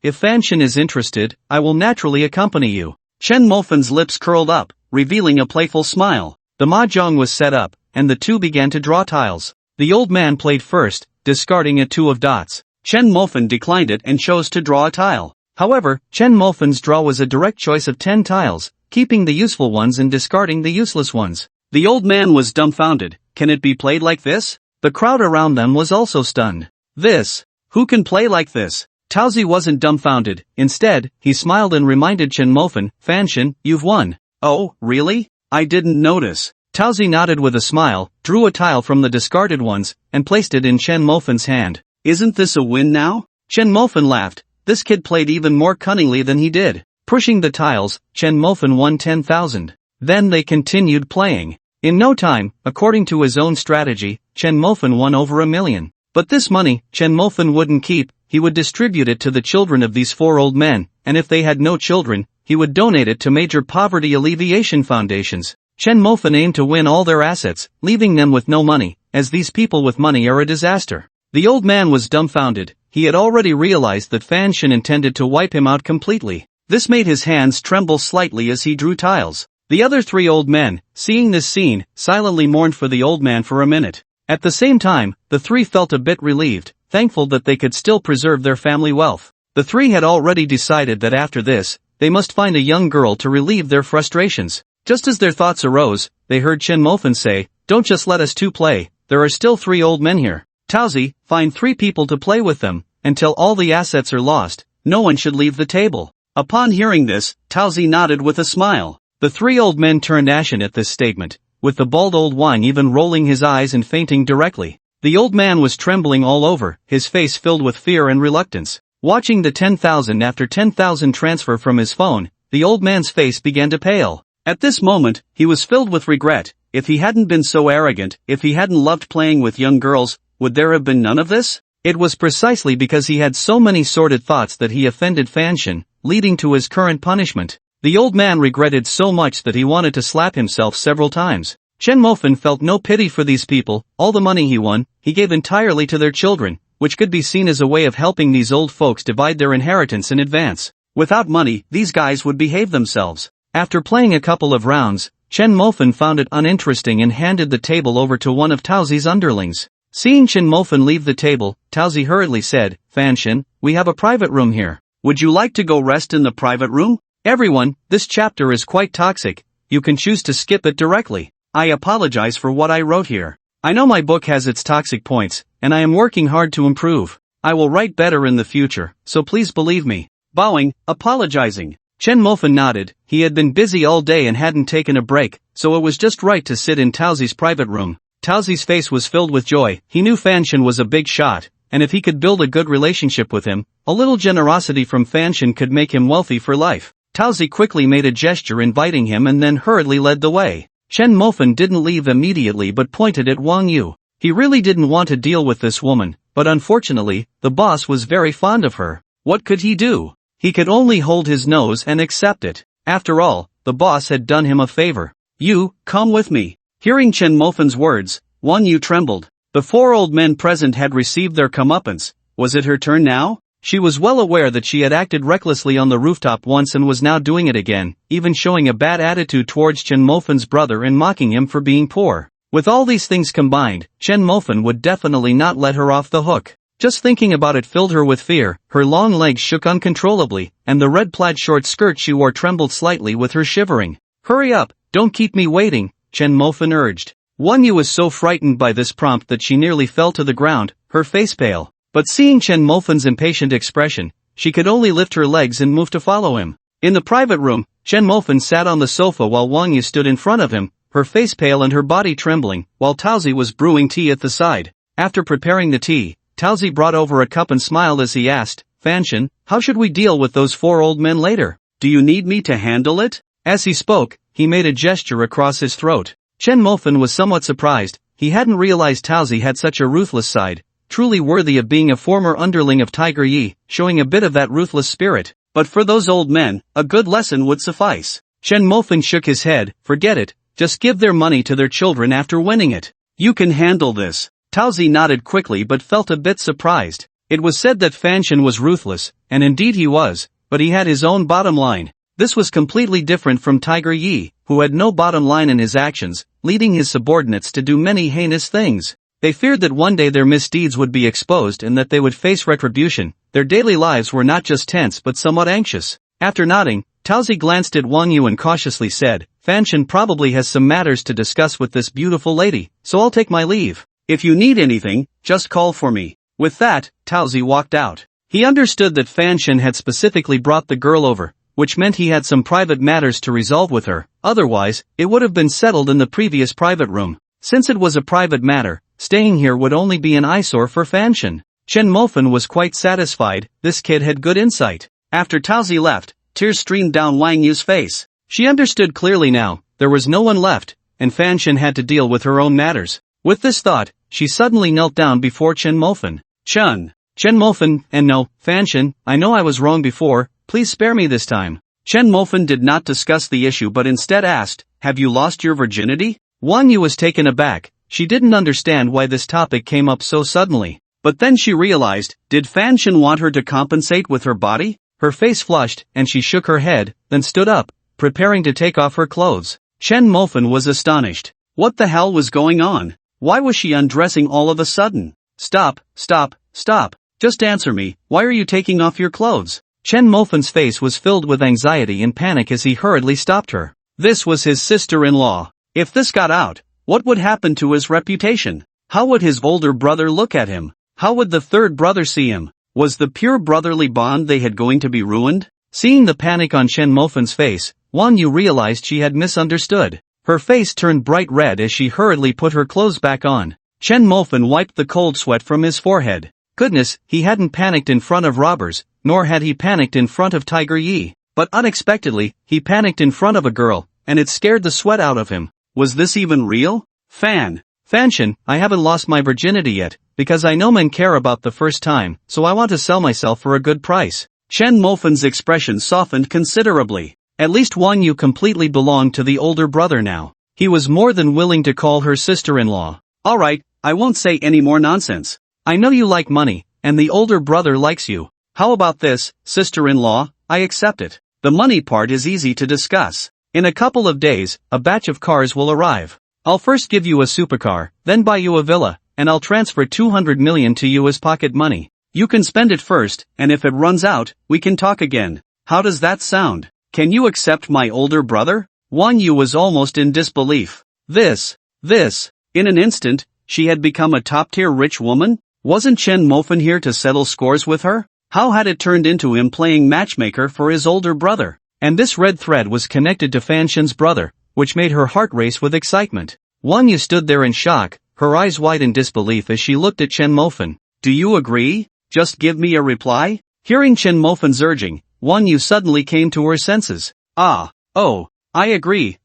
if Fanshin is interested, I will naturally accompany you." Chen Mofan's lips curled up, revealing a playful smile. The mahjong was set up, and the two began to draw tiles. The old man played first, discarding a 2 of dots. Chen Mofan declined it and chose to draw a tile. However, Chen Mofan's draw was a direct choice of 10 tiles, keeping the useful ones and discarding the useless ones. The old man was dumbfounded. Can it be played like this? The crowd around them was also stunned. This? Who can play like this? Taozi wasn't dumbfounded. Instead, he smiled and reminded Chen Mofan, "Fanshin, you've won." "Oh, really? I didn't notice." Taozi nodded with a smile, drew a tile from the discarded ones, and placed it in Chen Mofan's hand. "Isn't this a win now?" Chen Mofan laughed. This kid played even more cunningly than he did. Pushing the tiles, Chen Mofan won 10,000. Then they continued playing. In no time, according to his own strategy, Chen Mofan won over 1 million. But this money, Chen Mofan wouldn't keep. He would distribute it to the children of these 4 old men, and if they had no children, he would donate it to major poverty alleviation foundations. Chen Mofan aimed to win all their assets, leaving them with no money, as these people with money are a disaster. The old man was dumbfounded. He had already realized that Fan Shan intended to wipe him out completely. This made his hands tremble slightly as he drew tiles. The other 3 old men, seeing this scene, silently mourned for the old man for a minute. At the same time, the 3 felt a bit relieved, thankful that they could still preserve their family wealth. The 3 had already decided that after this, they must find a young girl to relieve their frustrations. Just as their thoughts arose, they heard Chen Mofan say, "Don't just let us 2 play, there are still 3 old men here. Taozi, find 3 people to play with them, until all the assets are lost, no one should leave the table." Upon hearing this, Taozi nodded with a smile. The 3 old men turned ashen at this statement, with the bald old Wang even rolling his eyes and fainting directly. The old man was trembling all over, his face filled with fear and reluctance. Watching the 10,000 after 10,000 transfer from his phone, the old man's face began to pale. At this moment, he was filled with regret. If he hadn't been so arrogant, if he hadn't loved playing with young girls, would there have been none of this? It was precisely because he had so many sordid thoughts that he offended Fan Shan, leading to his current punishment. The old man regretted so much that he wanted to slap himself several times. Chen Mofan felt no pity for these people. All the money he won, he gave entirely to their children, which could be seen as a way of helping these old folks divide their inheritance in advance. Without money, these guys would behave themselves. After playing a couple of rounds, Chen Mofan found it uninteresting and handed the table over to one of Taozi's underlings. Seeing Chen Mofan leave the table, Taozi hurriedly said, "Fan Shan, we have a private room here. Would you like to go rest in the private room?" "Everyone, this chapter is quite toxic. You can choose to skip it directly. I apologize for what I wrote here. I know my book has its toxic points, and I am working hard to improve. I will write better in the future, so please believe me." Bowing, apologizing, Chen Mofan nodded. He had been busy all day and hadn't taken a break, so it was just right to sit in Taozi's private room. Taozi's face was filled with joy. He knew Fan Shan was a big shot, and if he could build a good relationship with him, a little generosity from Fan Shan could make him wealthy for life. Taozi quickly made a gesture inviting him and then hurriedly led the way. Chen Mofan didn't leave immediately but pointed at Wang Yu. He really didn't want to deal with this woman, but unfortunately, the boss was very fond of her. What could he do? He could only hold his nose and accept it. After all, the boss had done him a favor. "You, come with me." Hearing Chen Mofan's words, Wang Yu trembled. The 4 old men present had received their comeuppance. Was it her turn now? She was well aware that she had acted recklessly on the rooftop once and was now doing it again, even showing a bad attitude towards Chen Mofan's brother and mocking him for being poor. With all these things combined, Chen Mofan would definitely not let her off the hook. Just thinking about it filled her with fear. Her long legs shook uncontrollably, and the red plaid short skirt she wore trembled slightly with her shivering. "Hurry up, don't keep me waiting," Chen Mofan urged. Wang Yu was so frightened by this prompt that she nearly fell to the ground, her face pale. But seeing Chen Mofan's impatient expression, she could only lift her legs and move to follow him. In the private room, Chen Mofan sat on the sofa while Wang Yu stood in front of him, her face pale and her body trembling, while Taozi was brewing tea at the side. After preparing the tea, Taozi brought over a cup and smiled as he asked, "Fan Shan, how should we deal with those 4 old men later? Do you need me to handle it?" As he spoke, he made a gesture across his throat. Chen Mofan was somewhat surprised. He hadn't realized Taozi had such a ruthless side, truly worthy of being a former underling of Tiger Yi, showing a bit of that ruthless spirit. But for those old men, a good lesson would suffice. Chen Mofan shook his head. "Forget it, just give their money to their children after winning it. You can handle this." Taozi nodded quickly but felt a bit surprised. It was said that Fan Shan was ruthless, and indeed he was, but he had his own bottom line. This was completely different from Tiger Yi, who had no bottom line in his actions, leading his subordinates to do many heinous things. They feared that one day their misdeeds would be exposed and that they would face retribution. Their daily lives were not just tense but somewhat anxious. After nodding, Taozi glanced at Wang Yu and cautiously said, "Fan Shan probably has some matters to discuss with this beautiful lady, so I'll take my leave. If you need anything, just call for me." With that, Taozi walked out. He understood that Fan Shan had specifically brought the girl over, which meant he had some private matters to resolve with her. Otherwise, it would have been settled in the previous private room. Since it was a private matter, staying here would only be an eyesore for Fan Shan. Chen Mofan was quite satisfied. This kid had good insight. After Taozi left, tears streamed down Wang Yu's face. She understood clearly now, there was no one left, and Fan Shan had to deal with her own matters. With this thought, she suddenly knelt down before Chen Mofan. Chen Mofan, and no, Fanshin, I know I was wrong before, please spare me this time. Chen Mofan did not discuss the issue but instead asked, have you lost your virginity? Wang Yu was taken aback. She didn't understand why this topic came up so suddenly. But then she realized, did Fanshin want her to compensate with her body? Her face flushed, and she shook her head, then stood up, preparing to take off her clothes. Chen Mofan was astonished. What the hell was going on? Why was she undressing all of a sudden? Stop. Just answer me, why are you taking off your clothes? Chen Mofan's face was filled with anxiety and panic as he hurriedly stopped her. This was his sister-in-law. If this got out, what would happen to his reputation? How would his older brother look at him? How would the third brother see him? Was the pure brotherly bond they had going to be ruined? Seeing the panic on Chen Mofan's face, Wang Yu realized she had misunderstood. Her face turned bright red as she hurriedly put her clothes back on. Chen Mofan wiped the cold sweat from his forehead. Goodness, he hadn't panicked in front of robbers, nor had he panicked in front of Tiger Yi. But unexpectedly, he panicked in front of a girl, and it scared the sweat out of him. Was this even real? Fanshin, I haven't lost my virginity yet, because I know men care about the first time, so I want to sell myself for a good price. Chen Mofan's expression softened considerably. At least Wang Yu completely belonged to the older brother now. He was more than willing to call her sister-in-law. Alright, I won't say any more nonsense. I know you like money, and the older brother likes you. How about this, sister-in-law? I accept it. The money part is easy to discuss. In a couple of days, a batch of cars will arrive. I'll first give you a supercar, then buy you a villa, and I'll transfer 200 million to you as pocket money. You can spend it first, and if it runs out, we can talk again. How does that sound? Can you accept my older brother? Wang Yu was almost in disbelief. This. In an instant, she had become a top-tier rich woman? Wasn't Chen Mofan here to settle scores with her? How had it turned into him playing matchmaker for his older brother? And this red thread was connected to Fanshin's brother, which made her heart race with excitement. Wang Yu stood there in shock, her eyes wide in disbelief as she looked at Chen Mofan. Do you agree? Just give me a reply? Hearing Chen Mofan's urging, Wang Yu suddenly came to her senses. I agree.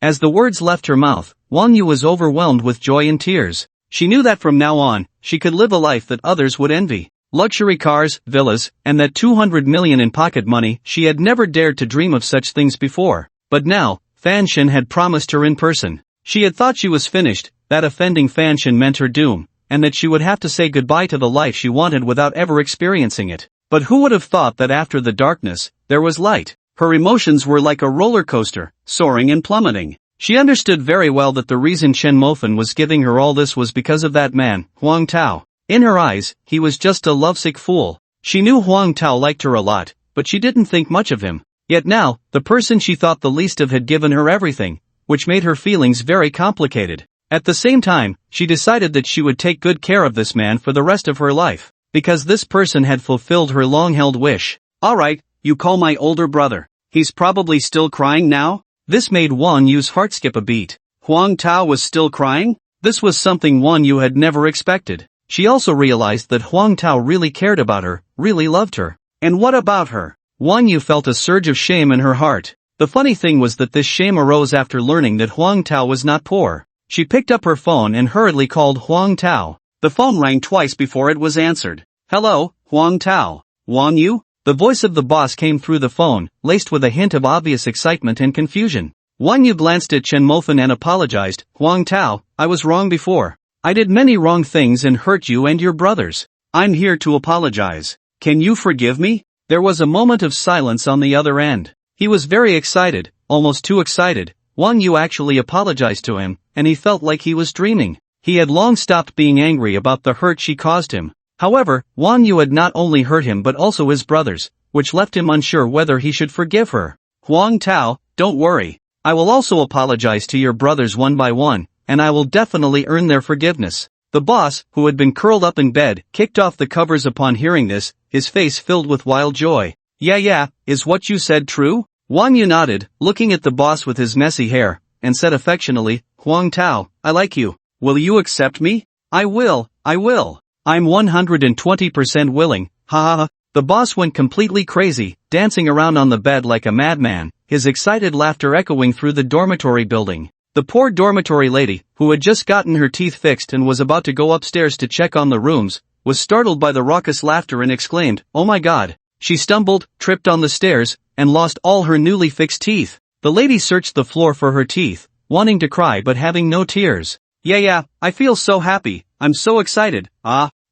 As the words left her mouth, Wang Yu was overwhelmed with joy and tears. She knew that from now on, she could live a life that others would envy. Luxury cars, villas, and that 200 million in pocket money. She had never dared to dream of such things before. But now, Fanshin had promised her in person. She had thought she was finished, that offending Fanshin meant her doom, and that she would have to say goodbye to the life she wanted without ever experiencing it. But who would have thought that after the darkness, there was light? Her emotions were like a roller coaster, soaring and plummeting. She understood very well that the reason Chen Mofan was giving her all this was because of that man, Huang Tao. In her eyes, he was just a lovesick fool. She knew Huang Tao liked her a lot, but she didn't think much of him. Yet now, the person she thought the least of had given her everything, which made her feelings very complicated. At the same time, she decided that she would take good care of this man for the rest of her life, because this person had fulfilled her long-held wish. Alright, you call my older brother. He's probably still crying now? This made Wang Yu's heart skip a beat. Huang Tao was still crying? This was something Wang Yu had never expected. She also realized that Huang Tao really cared about her, really loved her. And what about her? Wang Yu felt a surge of shame in her heart. The funny thing was that this shame arose after learning that Huang Tao was not poor. She picked up her phone and hurriedly called Huang Tao. The phone rang twice before it was answered. Hello, Huang Tao. Wang Yu? The voice of the boss came through the phone, laced with a hint of obvious excitement and confusion. Wang Yu glanced at Chen Mofan and apologized. Huang Tao, I was wrong before. I did many wrong things and hurt you and your brothers. I'm here to apologize. Can you forgive me? There was a moment of silence on the other end. He was very excited, almost too excited. Wang Yu actually apologized to him, and he felt like he was dreaming. He had long stopped being angry about the hurt she caused him. However, Wang Yu had not only hurt him but also his brothers, which left him unsure whether he should forgive her. Huang Tao, don't worry. I will also apologize to your brothers one by one, and I will definitely earn their forgiveness. The boss, who had been curled up in bed, kicked off the covers upon hearing this, his face filled with wild joy. Yeah, is what you said true? Wang Yu nodded, looking at the boss with his messy hair, and said affectionately, Huang Tao, I like you. Will you accept me? I will. I'm 120% willing, ha. The boss went completely crazy, dancing around on the bed like a madman, his excited laughter echoing through the dormitory building. The poor dormitory lady, who had just gotten her teeth fixed and was about to go upstairs to check on the rooms, was startled by the raucous laughter and exclaimed, "Oh my God." She stumbled, tripped on the stairs, and lost all her newly fixed teeth. The lady searched the floor for her teeth, wanting to cry but having no tears. Yeah, I feel so happy, I'm so excited,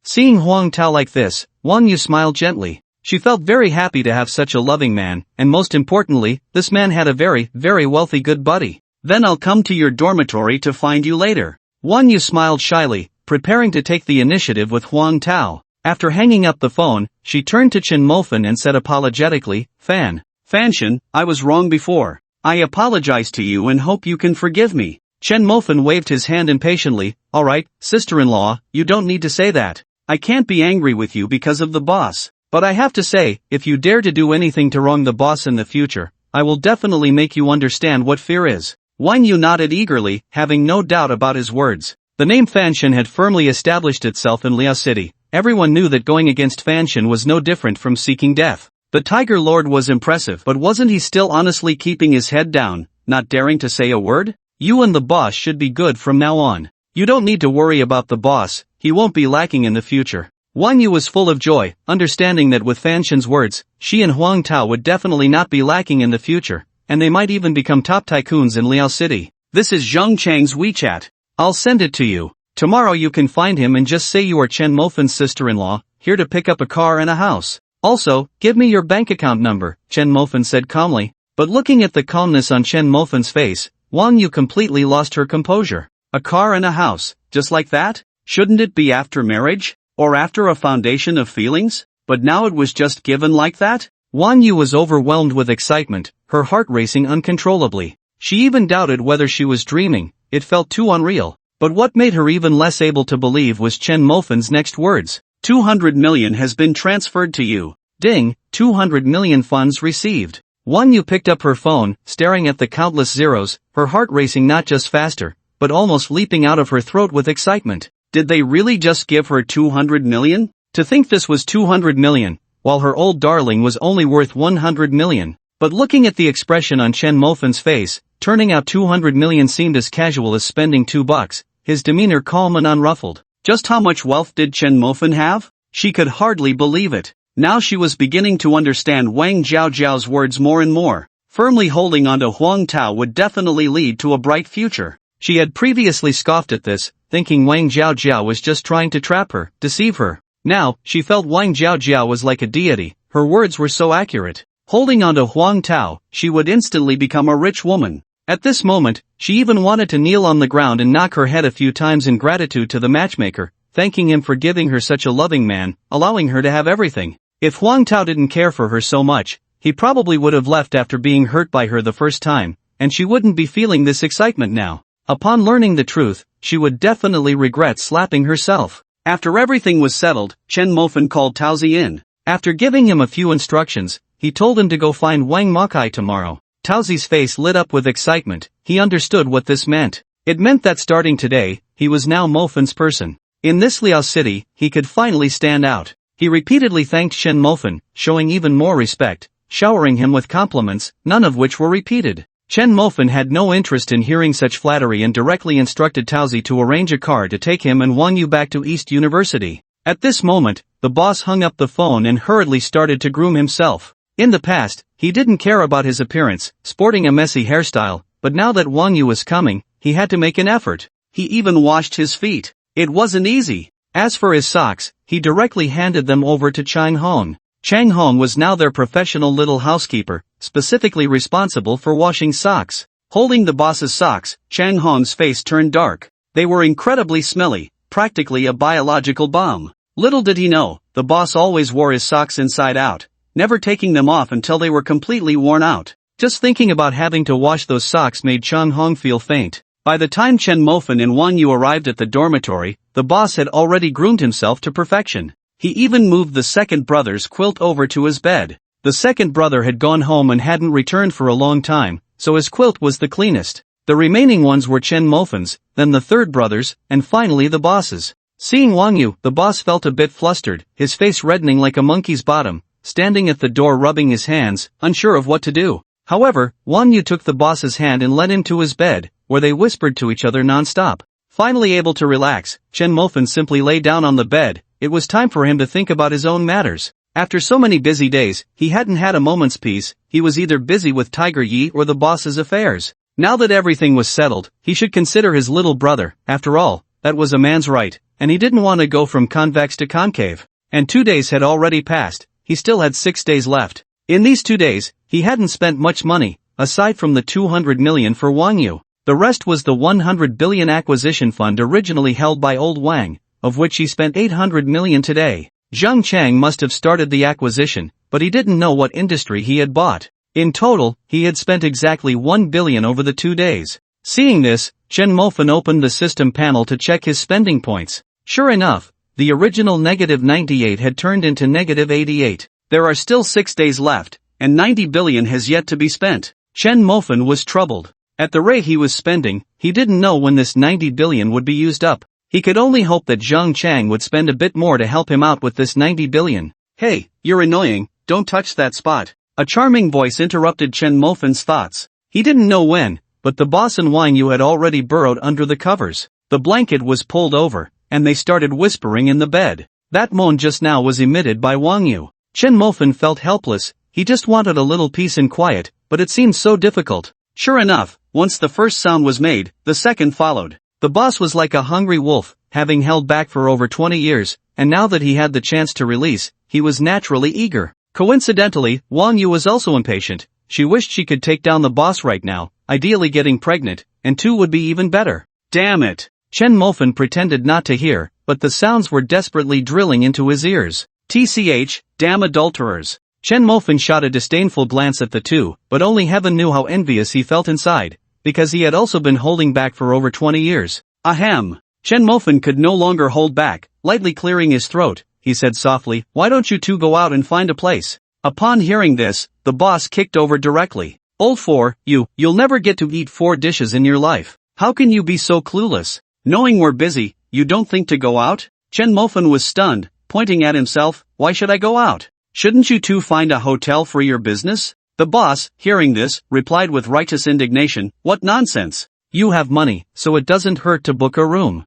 Seeing Huang Tao like this, Wang Yu smiled gently. She felt very happy to have such a loving man, and most importantly, this man had a very, very wealthy good buddy. Then I'll come to your dormitory to find you later. Wang Yu smiled shyly, preparing to take the initiative with Huang Tao. After hanging up the phone, she turned to Chen Mofan and said apologetically, Fanshan, I was wrong before. I apologize to you and hope you can forgive me. Chen Mofan waved his hand impatiently. Alright, sister-in-law, you don't need to say that. I can't be angry with you because of the boss. But I have to say, if you dare to do anything to wrong the boss in the future, I will definitely make you understand what fear is. Wang Yu nodded eagerly, having no doubt about his words. The name Fanshan had firmly established itself in Liao City. Everyone knew that going against Fanshan was no different from seeking death. The Tiger Lord was impressive, but wasn't he still honestly keeping his head down, not daring to say a word? You and the boss should be good from now on. You don't need to worry about the boss, he won't be lacking in the future. Wang Yu was full of joy, understanding that with Fanshan's words, she and Huang Tao would definitely not be lacking in the future, and they might even become top tycoons in Liao City. This is Zheng Chang's WeChat. I'll send it to you. Tomorrow you can find him and just say you are Chen Mofan's sister-in-law, here to pick up a car and a house. Also, give me your bank account number, Chen Mofan said calmly. But looking at the calmness on Chen Mofan's face, Wang Yu completely lost her composure. A car and a house, just like that? Shouldn't it be after marriage? Or after a foundation of feelings? But now it was just given like that? Wang Yu was overwhelmed with excitement, her heart racing uncontrollably. She even doubted whether she was dreaming, it felt too unreal. But what made her even less able to believe was Chen Mofan's next words. 200 million has been transferred to you. Ding, 200 million funds received. Wang Yu picked up her phone, staring at the countless zeros, her heart racing not just faster, but almost leaping out of her throat with excitement. Did they really just give her 200 million? To think this was 200 million, while her old darling was only worth 100 million. But looking at the expression on Chen Mofan's face, turning out 200 million seemed as casual as spending $2, his demeanor calm and unruffled. Just how much wealth did Chen Mofan have? She could hardly believe it. Now she was beginning to understand Wang Zhao's words more and more. Firmly holding onto Huang Tao would definitely lead to a bright future. She had previously scoffed at this, thinking Wang Zhao was just trying to trap her, deceive her. Now, she felt Wang Zhao was like a deity, her words were so accurate. Holding onto Huang Tao, she would instantly become a rich woman. At this moment, she even wanted to kneel on the ground and knock her head a few times in gratitude to the matchmaker, thanking him for giving her such a loving man, allowing her to have everything. If Huang Tao didn't care for her so much, he probably would have left after being hurt by her the first time, and she wouldn't be feeling this excitement now. Upon learning the truth, she would definitely regret slapping herself. After everything was settled, Chen Mofan called Taozi in. After giving him a few instructions, he told him to go find Wang Makai tomorrow. Taozi's face lit up with excitement, he understood what this meant. It meant that starting today, he was now Mofan's person. In this Liao City, he could finally stand out. He repeatedly thanked Chen Mofan, showing even more respect, showering him with compliments, none of which were repeated. Chen Mofan had no interest in hearing such flattery and directly instructed Taozi to arrange a car to take him and Wang Yu back to East University. At this moment, the boss hung up the phone and hurriedly started to groom himself. In the past, he didn't care about his appearance, sporting a messy hairstyle, but now that Wang Yu was coming, he had to make an effort. He even washed his feet. It wasn't easy. As for his socks, he directly handed them over to Chang Hong. Chang Hong was now their professional little housekeeper, specifically responsible for washing socks. Holding the boss's socks, Chang Hong's face turned dark. They were incredibly smelly, practically a biological bomb. Little did he know, the boss always wore his socks inside out, never taking them off until they were completely worn out. Just thinking about having to wash those socks made Chang Hong feel faint. By the time Chen Mofan and Wang Yu arrived at the dormitory, the boss had already groomed himself to perfection. He even moved the second brother's quilt over to his bed. The second brother had gone home and hadn't returned for a long time, so his quilt was the cleanest. The remaining ones were Chen Mofan's, then the third brother's, and finally the boss's. Seeing Wang Yu, the boss felt a bit flustered, his face reddening like a monkey's bottom, standing at the door rubbing his hands, unsure of what to do. However, Wang Yu took the boss's hand and led him to his bed, where they whispered to each other non-stop. Finally able to relax, Chen Mofan simply lay down on the bed. It was time for him to think about his own matters. After so many busy days, he hadn't had a moment's peace. He was either busy with Tiger Yi or the boss's affairs. Now that everything was settled, he should consider his little brother. After all, that was a man's right, and he didn't want to go from convex to concave. And 2 days had already passed. He still had 6 days left. In these 2 days, he hadn't spent much money, aside from the 200 million for Wang Yu. The rest was the 100 billion acquisition fund originally held by old Wang, of which he spent 800 million today. Zhang Chang must have started the acquisition, but he didn't know what industry he had bought. In total, he had spent exactly 1 billion over the 2 days. Seeing this, Chen Mofan opened the system panel to check his spending points. Sure enough, the original -98 had turned into -88. There are still 6 days left, and 90 billion has yet to be spent. Chen Mofan was troubled. At the rate he was spending, he didn't know when this 90 billion would be used up. He could only hope that Zhang Chang would spend a bit more to help him out with this 90 billion. Hey, you're annoying, don't touch that spot. A charming voice interrupted Chen Mofan's thoughts. He didn't know when, but the boss and Wang Yu had already burrowed under the covers. The blanket was pulled over, and they started whispering in the bed. That moan just now was emitted by Wang Yu. Chen Mofan felt helpless. He just wanted a little peace and quiet, but it seemed so difficult. Sure enough, once the first sound was made, the second followed. The boss was like a hungry wolf, having held back for over 20 years, and now that he had the chance to release, he was naturally eager. Coincidentally, Wang Yu was also impatient. She wished she could take down the boss right now, ideally getting pregnant, and 2 would be even better. Damn it! Chen Mofan pretended not to hear, but the sounds were desperately drilling into his ears. TCH, damn adulterers. Chen Mofan shot a disdainful glance at the two, but only heaven knew how envious he felt inside, because he had also been holding back for over 20 years. Ahem. Chen Mofan could no longer hold back. Lightly clearing his throat, he said softly, "Why don't you two go out and find a place?" Upon hearing this, the boss kicked over directly. "Old four, you'll never get to eat 4 dishes in your life. How can you be so clueless? Knowing we're busy, you don't think to go out?" Chen Mofan was stunned, pointing at himself. "Why should I go out? Shouldn't you two find a hotel for your business?" The boss, hearing this, replied with righteous indignation, "What nonsense! You have money, so it doesn't hurt to book a room."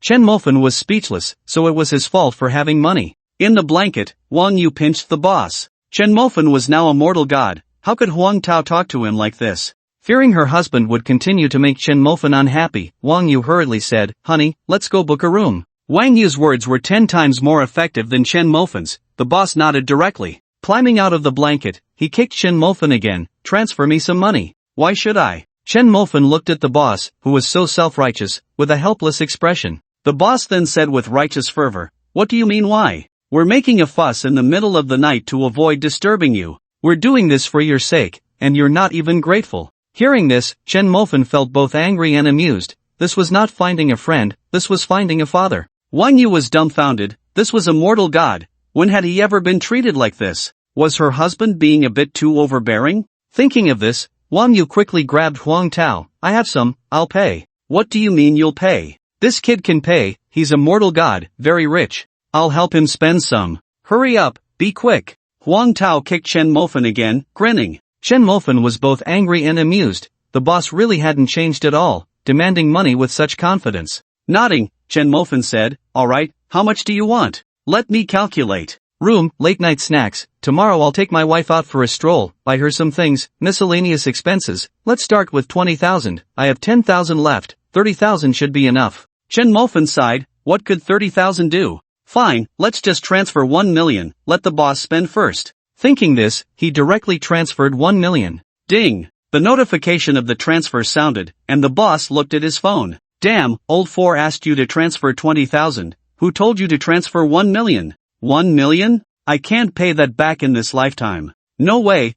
Chen Mofan was speechless, so it was his fault for having money. In the blanket, Wang Yu pinched the boss. Chen Mofan was now a mortal god. How could Huang Tao talk to him like this? Fearing her husband would continue to make Chen Mofan unhappy, Wang Yu hurriedly said, "Honey, let's go book a room." Wang Yu's words were 10 times more effective than Chen Mofan's. The boss nodded directly. Climbing out of the blanket, he kicked Chen Mofan again. "Transfer me some money." "Why should I?" Chen Mofan looked at the boss, who was so self-righteous, with a helpless expression. The boss then said with righteous fervor, "What do you mean why? We're making a fuss in the middle of the night to avoid disturbing you. We're doing this for your sake, and you're not even grateful." Hearing this, Chen Mofan felt both angry and amused. This was not finding a friend, this was finding a father. Wang Yu was dumbfounded. This was a mortal god. When had he ever been treated like this? Was her husband being a bit too overbearing? Thinking of this, Wang Yu quickly grabbed Huang Tao. "I have some, I'll pay." "What do you mean you'll pay? This kid can pay, he's a mortal god, very rich. I'll help him spend some." "Hurry up, be quick." Huang Tao kicked Chen Mofan again, grinning. Chen Mofan was both angry and amused. The boss really hadn't changed at all, demanding money with such confidence. Nodding, Chen Mofan said, "All right, how much do you want? Let me calculate." "Room, late-night snacks, tomorrow I'll take my wife out for a stroll, buy her some things, miscellaneous expenses. Let's start with 20,000, I have 10,000 left, 30,000 should be enough." Chen Mofan sighed. What could 30,000 do? "Fine, let's just transfer 1 million, let the boss spend first." Thinking this, he directly transferred 1 million. Ding! The notification of the transfer sounded, and the boss looked at his phone. "Damn, old four asked you to transfer 20,000, who told you to transfer 1 million? 1 million? I can't pay that back in this lifetime. No way,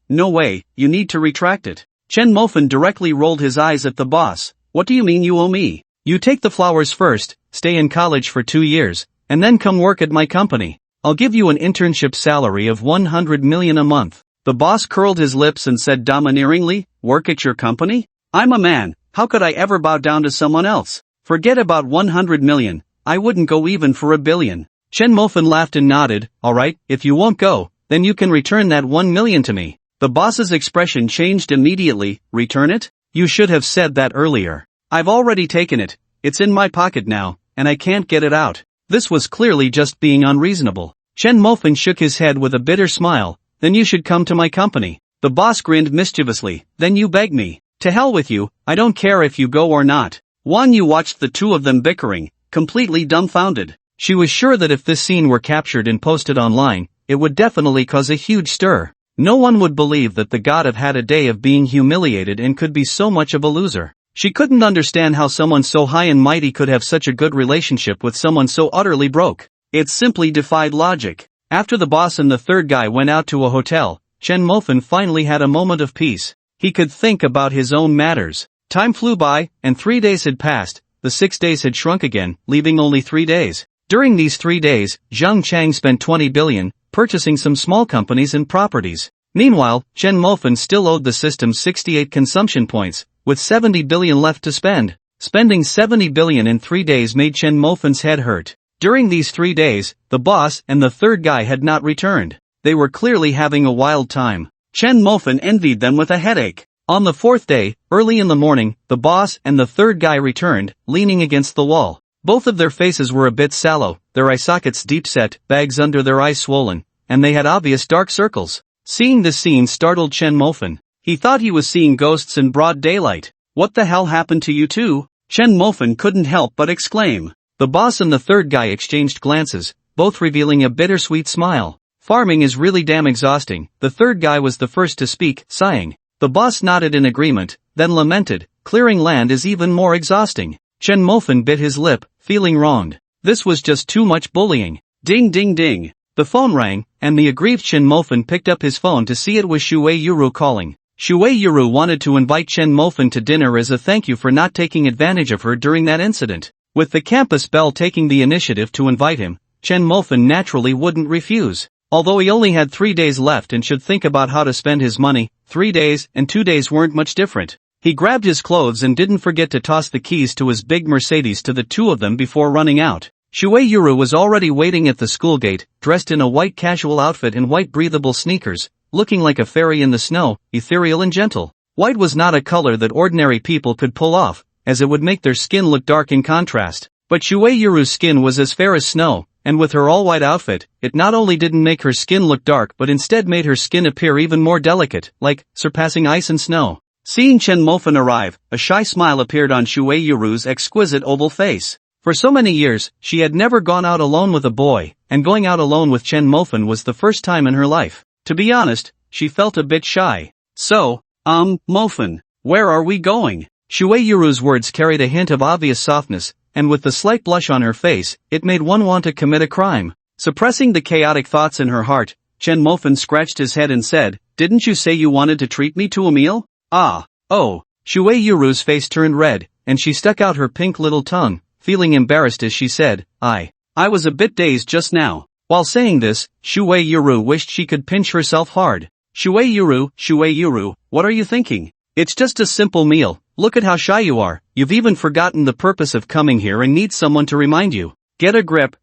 you need to retract it." Chen Mofan directly rolled his eyes at the boss. "What do you mean you owe me? You take the flowers first, stay in college for 2 years, and then come work at my company. I'll give you an internship salary of 100 million a month." The boss curled his lips and said domineeringly, "Work at your company? I'm a man, how could I ever bow down to someone else? Forget about 100 million, I wouldn't go even for 1 billion. Chen Mofan laughed and nodded. "Alright, if you won't go, then you can return that 1 million to me." The boss's expression changed immediately. "Return it? You should have said that earlier. I've already taken it, it's in my pocket now, and I can't get it out. This was clearly just being unreasonable. Chen Mofan shook his head with a bitter smile. Then you should come to my company. The boss grinned mischievously. Then you beg me. To hell with you, I don't care if you go or not. Wan Yu watched the two of them bickering, completely dumbfounded. She was sure that if this scene were captured and posted online, it would definitely cause a huge stir. No one would believe that the god had a day of being humiliated and could be so much of a loser. She couldn't understand how someone so high and mighty could have such a good relationship with someone so utterly broke. It simply defied logic. After the boss and the third guy went out to a hotel, Chen Mofan finally had a moment of peace. He could think about his own matters. Time flew by, and 3 days had passed. The 6 days had shrunk again, leaving only 3 days. During these 3 days, Zhang Chang spent 20 billion, purchasing some small companies and properties. Meanwhile, Chen Mofan still owed the system 68 consumption points, with 70 billion left to spend. Spending 70 billion in 3 days made Chen Mofan's head hurt. During these 3 days, the boss and the third guy had not returned. They were clearly having a wild time. Chen Mofan envied them with a headache. On the 4th day, early in the morning, the boss and the third guy returned, leaning against the wall. Both of their faces were a bit sallow, their eye sockets deep set, bags under their eyes swollen, and they had obvious dark circles. Seeing this scene startled Chen Mofan. He thought he was seeing ghosts in broad daylight. What the hell happened to you two? Chen Mofan couldn't help but exclaim. The boss and the third guy exchanged glances, both revealing a bittersweet smile. Farming is really damn exhausting. The third guy was the first to speak, sighing. The boss nodded in agreement, then lamented, clearing land is even more exhausting. Chen Mofan bit his lip, feeling wronged. This was just too much bullying. Ding ding ding. The phone rang, and the aggrieved Chen Mofan picked up his phone to see it was Shui Yuru calling. Shui Yuru wanted to invite Chen Mofan to dinner as a thank you for not taking advantage of her during that incident. With the campus belle taking the initiative to invite him, Chen Mofan naturally wouldn't refuse. Although he only had 3 days left and should think about how to spend his money, 3 days and 2 days weren't much different. He grabbed his clothes and didn't forget to toss the keys to his big Mercedes to the two of them before running out. Shui Yuru was already waiting at the school gate, dressed in a white casual outfit and white breathable sneakers, looking like a fairy in the snow, ethereal and gentle. White was not a color that ordinary people could pull off, as it would make their skin look dark in contrast. But Shui Yuru's skin was as fair as snow, and with her all-white outfit, it not only didn't make her skin look dark but instead made her skin appear even more delicate, like, surpassing ice and snow. Seeing Chen Mofan arrive, a shy smile appeared on Shui Yuru's exquisite oval face. For so many years, she had never gone out alone with a boy, and going out alone with Chen Mofan was the first time in her life. To be honest, she felt a bit shy. So, Mofan, where are we going? Shui Yuru's words carried a hint of obvious softness, and with the slight blush on her face, it made one want to commit a crime. Suppressing the chaotic thoughts in her heart, Chen Mofan scratched his head and said, "Didn't you say you wanted to treat me to a meal?" Oh. Shui Yuru's face turned red, and she stuck out her pink little tongue, feeling embarrassed as she said, I was a bit dazed just now. While saying this, Shui Yuru wished she could pinch herself hard. Shui Yuru, what are you thinking? It's just a simple meal. Look at how shy you are. You've even forgotten the purpose of coming here and need someone to remind you. Get a grip.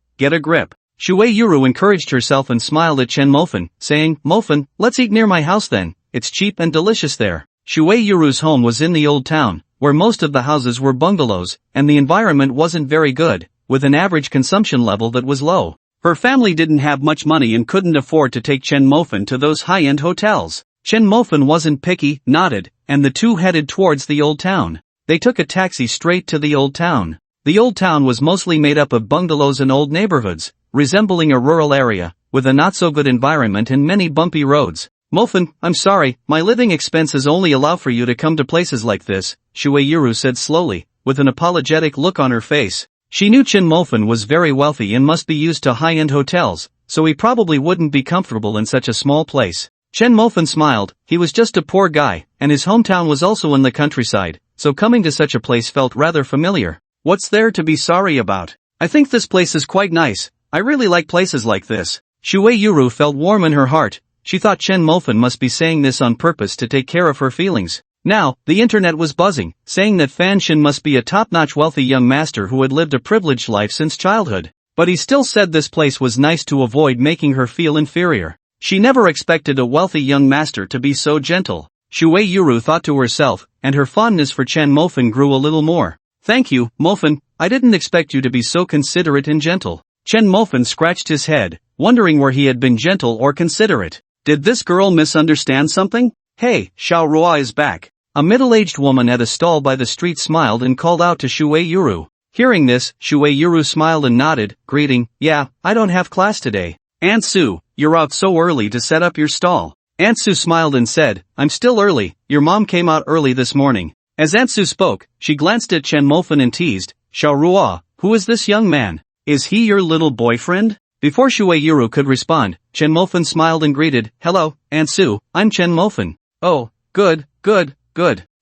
Shui Yuru encouraged herself and smiled at Chen Mofan, saying, Mofan, let's eat near my house then. It's cheap and delicious there. Shui Yuru's home was in the old town, where most of the houses were bungalows, and the environment wasn't very good, with an average consumption level that was low. Her family didn't have much money and couldn't afford to take Chen Mofan to those high-end hotels. Chen Mofan wasn't picky, nodded, and the two headed towards the old town. They took a taxi straight to the old town. The old town was mostly made up of bungalows and old neighborhoods, resembling a rural area, with a not-so-good environment and many bumpy roads. Mofan, I'm sorry, my living expenses only allow for you to come to places like this, Shui Yuru said slowly, with an apologetic look on her face. She knew Chen Mofan was very wealthy and must be used to high-end hotels, so he probably wouldn't be comfortable in such a small place. Chen Mofan smiled. He was just a poor guy, and his hometown was also in the countryside, so coming to such a place felt rather familiar. What's there to be sorry about? I think this place is quite nice. I really like places like this. Shui Yuru felt warm in her heart. She thought Chen Mofan must be saying this on purpose to take care of her feelings. Now, the internet was buzzing, saying that Fan Shin must be a top-notch wealthy young master who had lived a privileged life since childhood. But he still said this place was nice to avoid making her feel inferior. She never expected a wealthy young master to be so gentle. Shui Yuru thought to herself, and her fondness for Chen Mofan grew a little more. "Thank you, Mofan, I didn't expect you to be so considerate and gentle." Chen Mofan scratched his head, wondering where he had been gentle or considerate. Did this girl misunderstand something? "Hey, Xiao Ruo is back." A middle-aged woman at a stall by the street smiled and called out to Shui Yuru. Hearing this, Shui Yuru smiled and nodded, greeting, "Yeah, I don't have class today." "Aunt Su, you're out so early to set up your stall." Aunt Su smiled and said, "I'm still early, your mom came out early this morning." As Aunt Su spoke, she glanced at Chen Mofan and teased, "Xiao Ruo, who is this young man? Is he your little boyfriend?" Before Shui Yuru could respond, Chen Mofan smiled and greeted, "Hello, Aunt Su, I'm Chen Mofan." "Oh, good.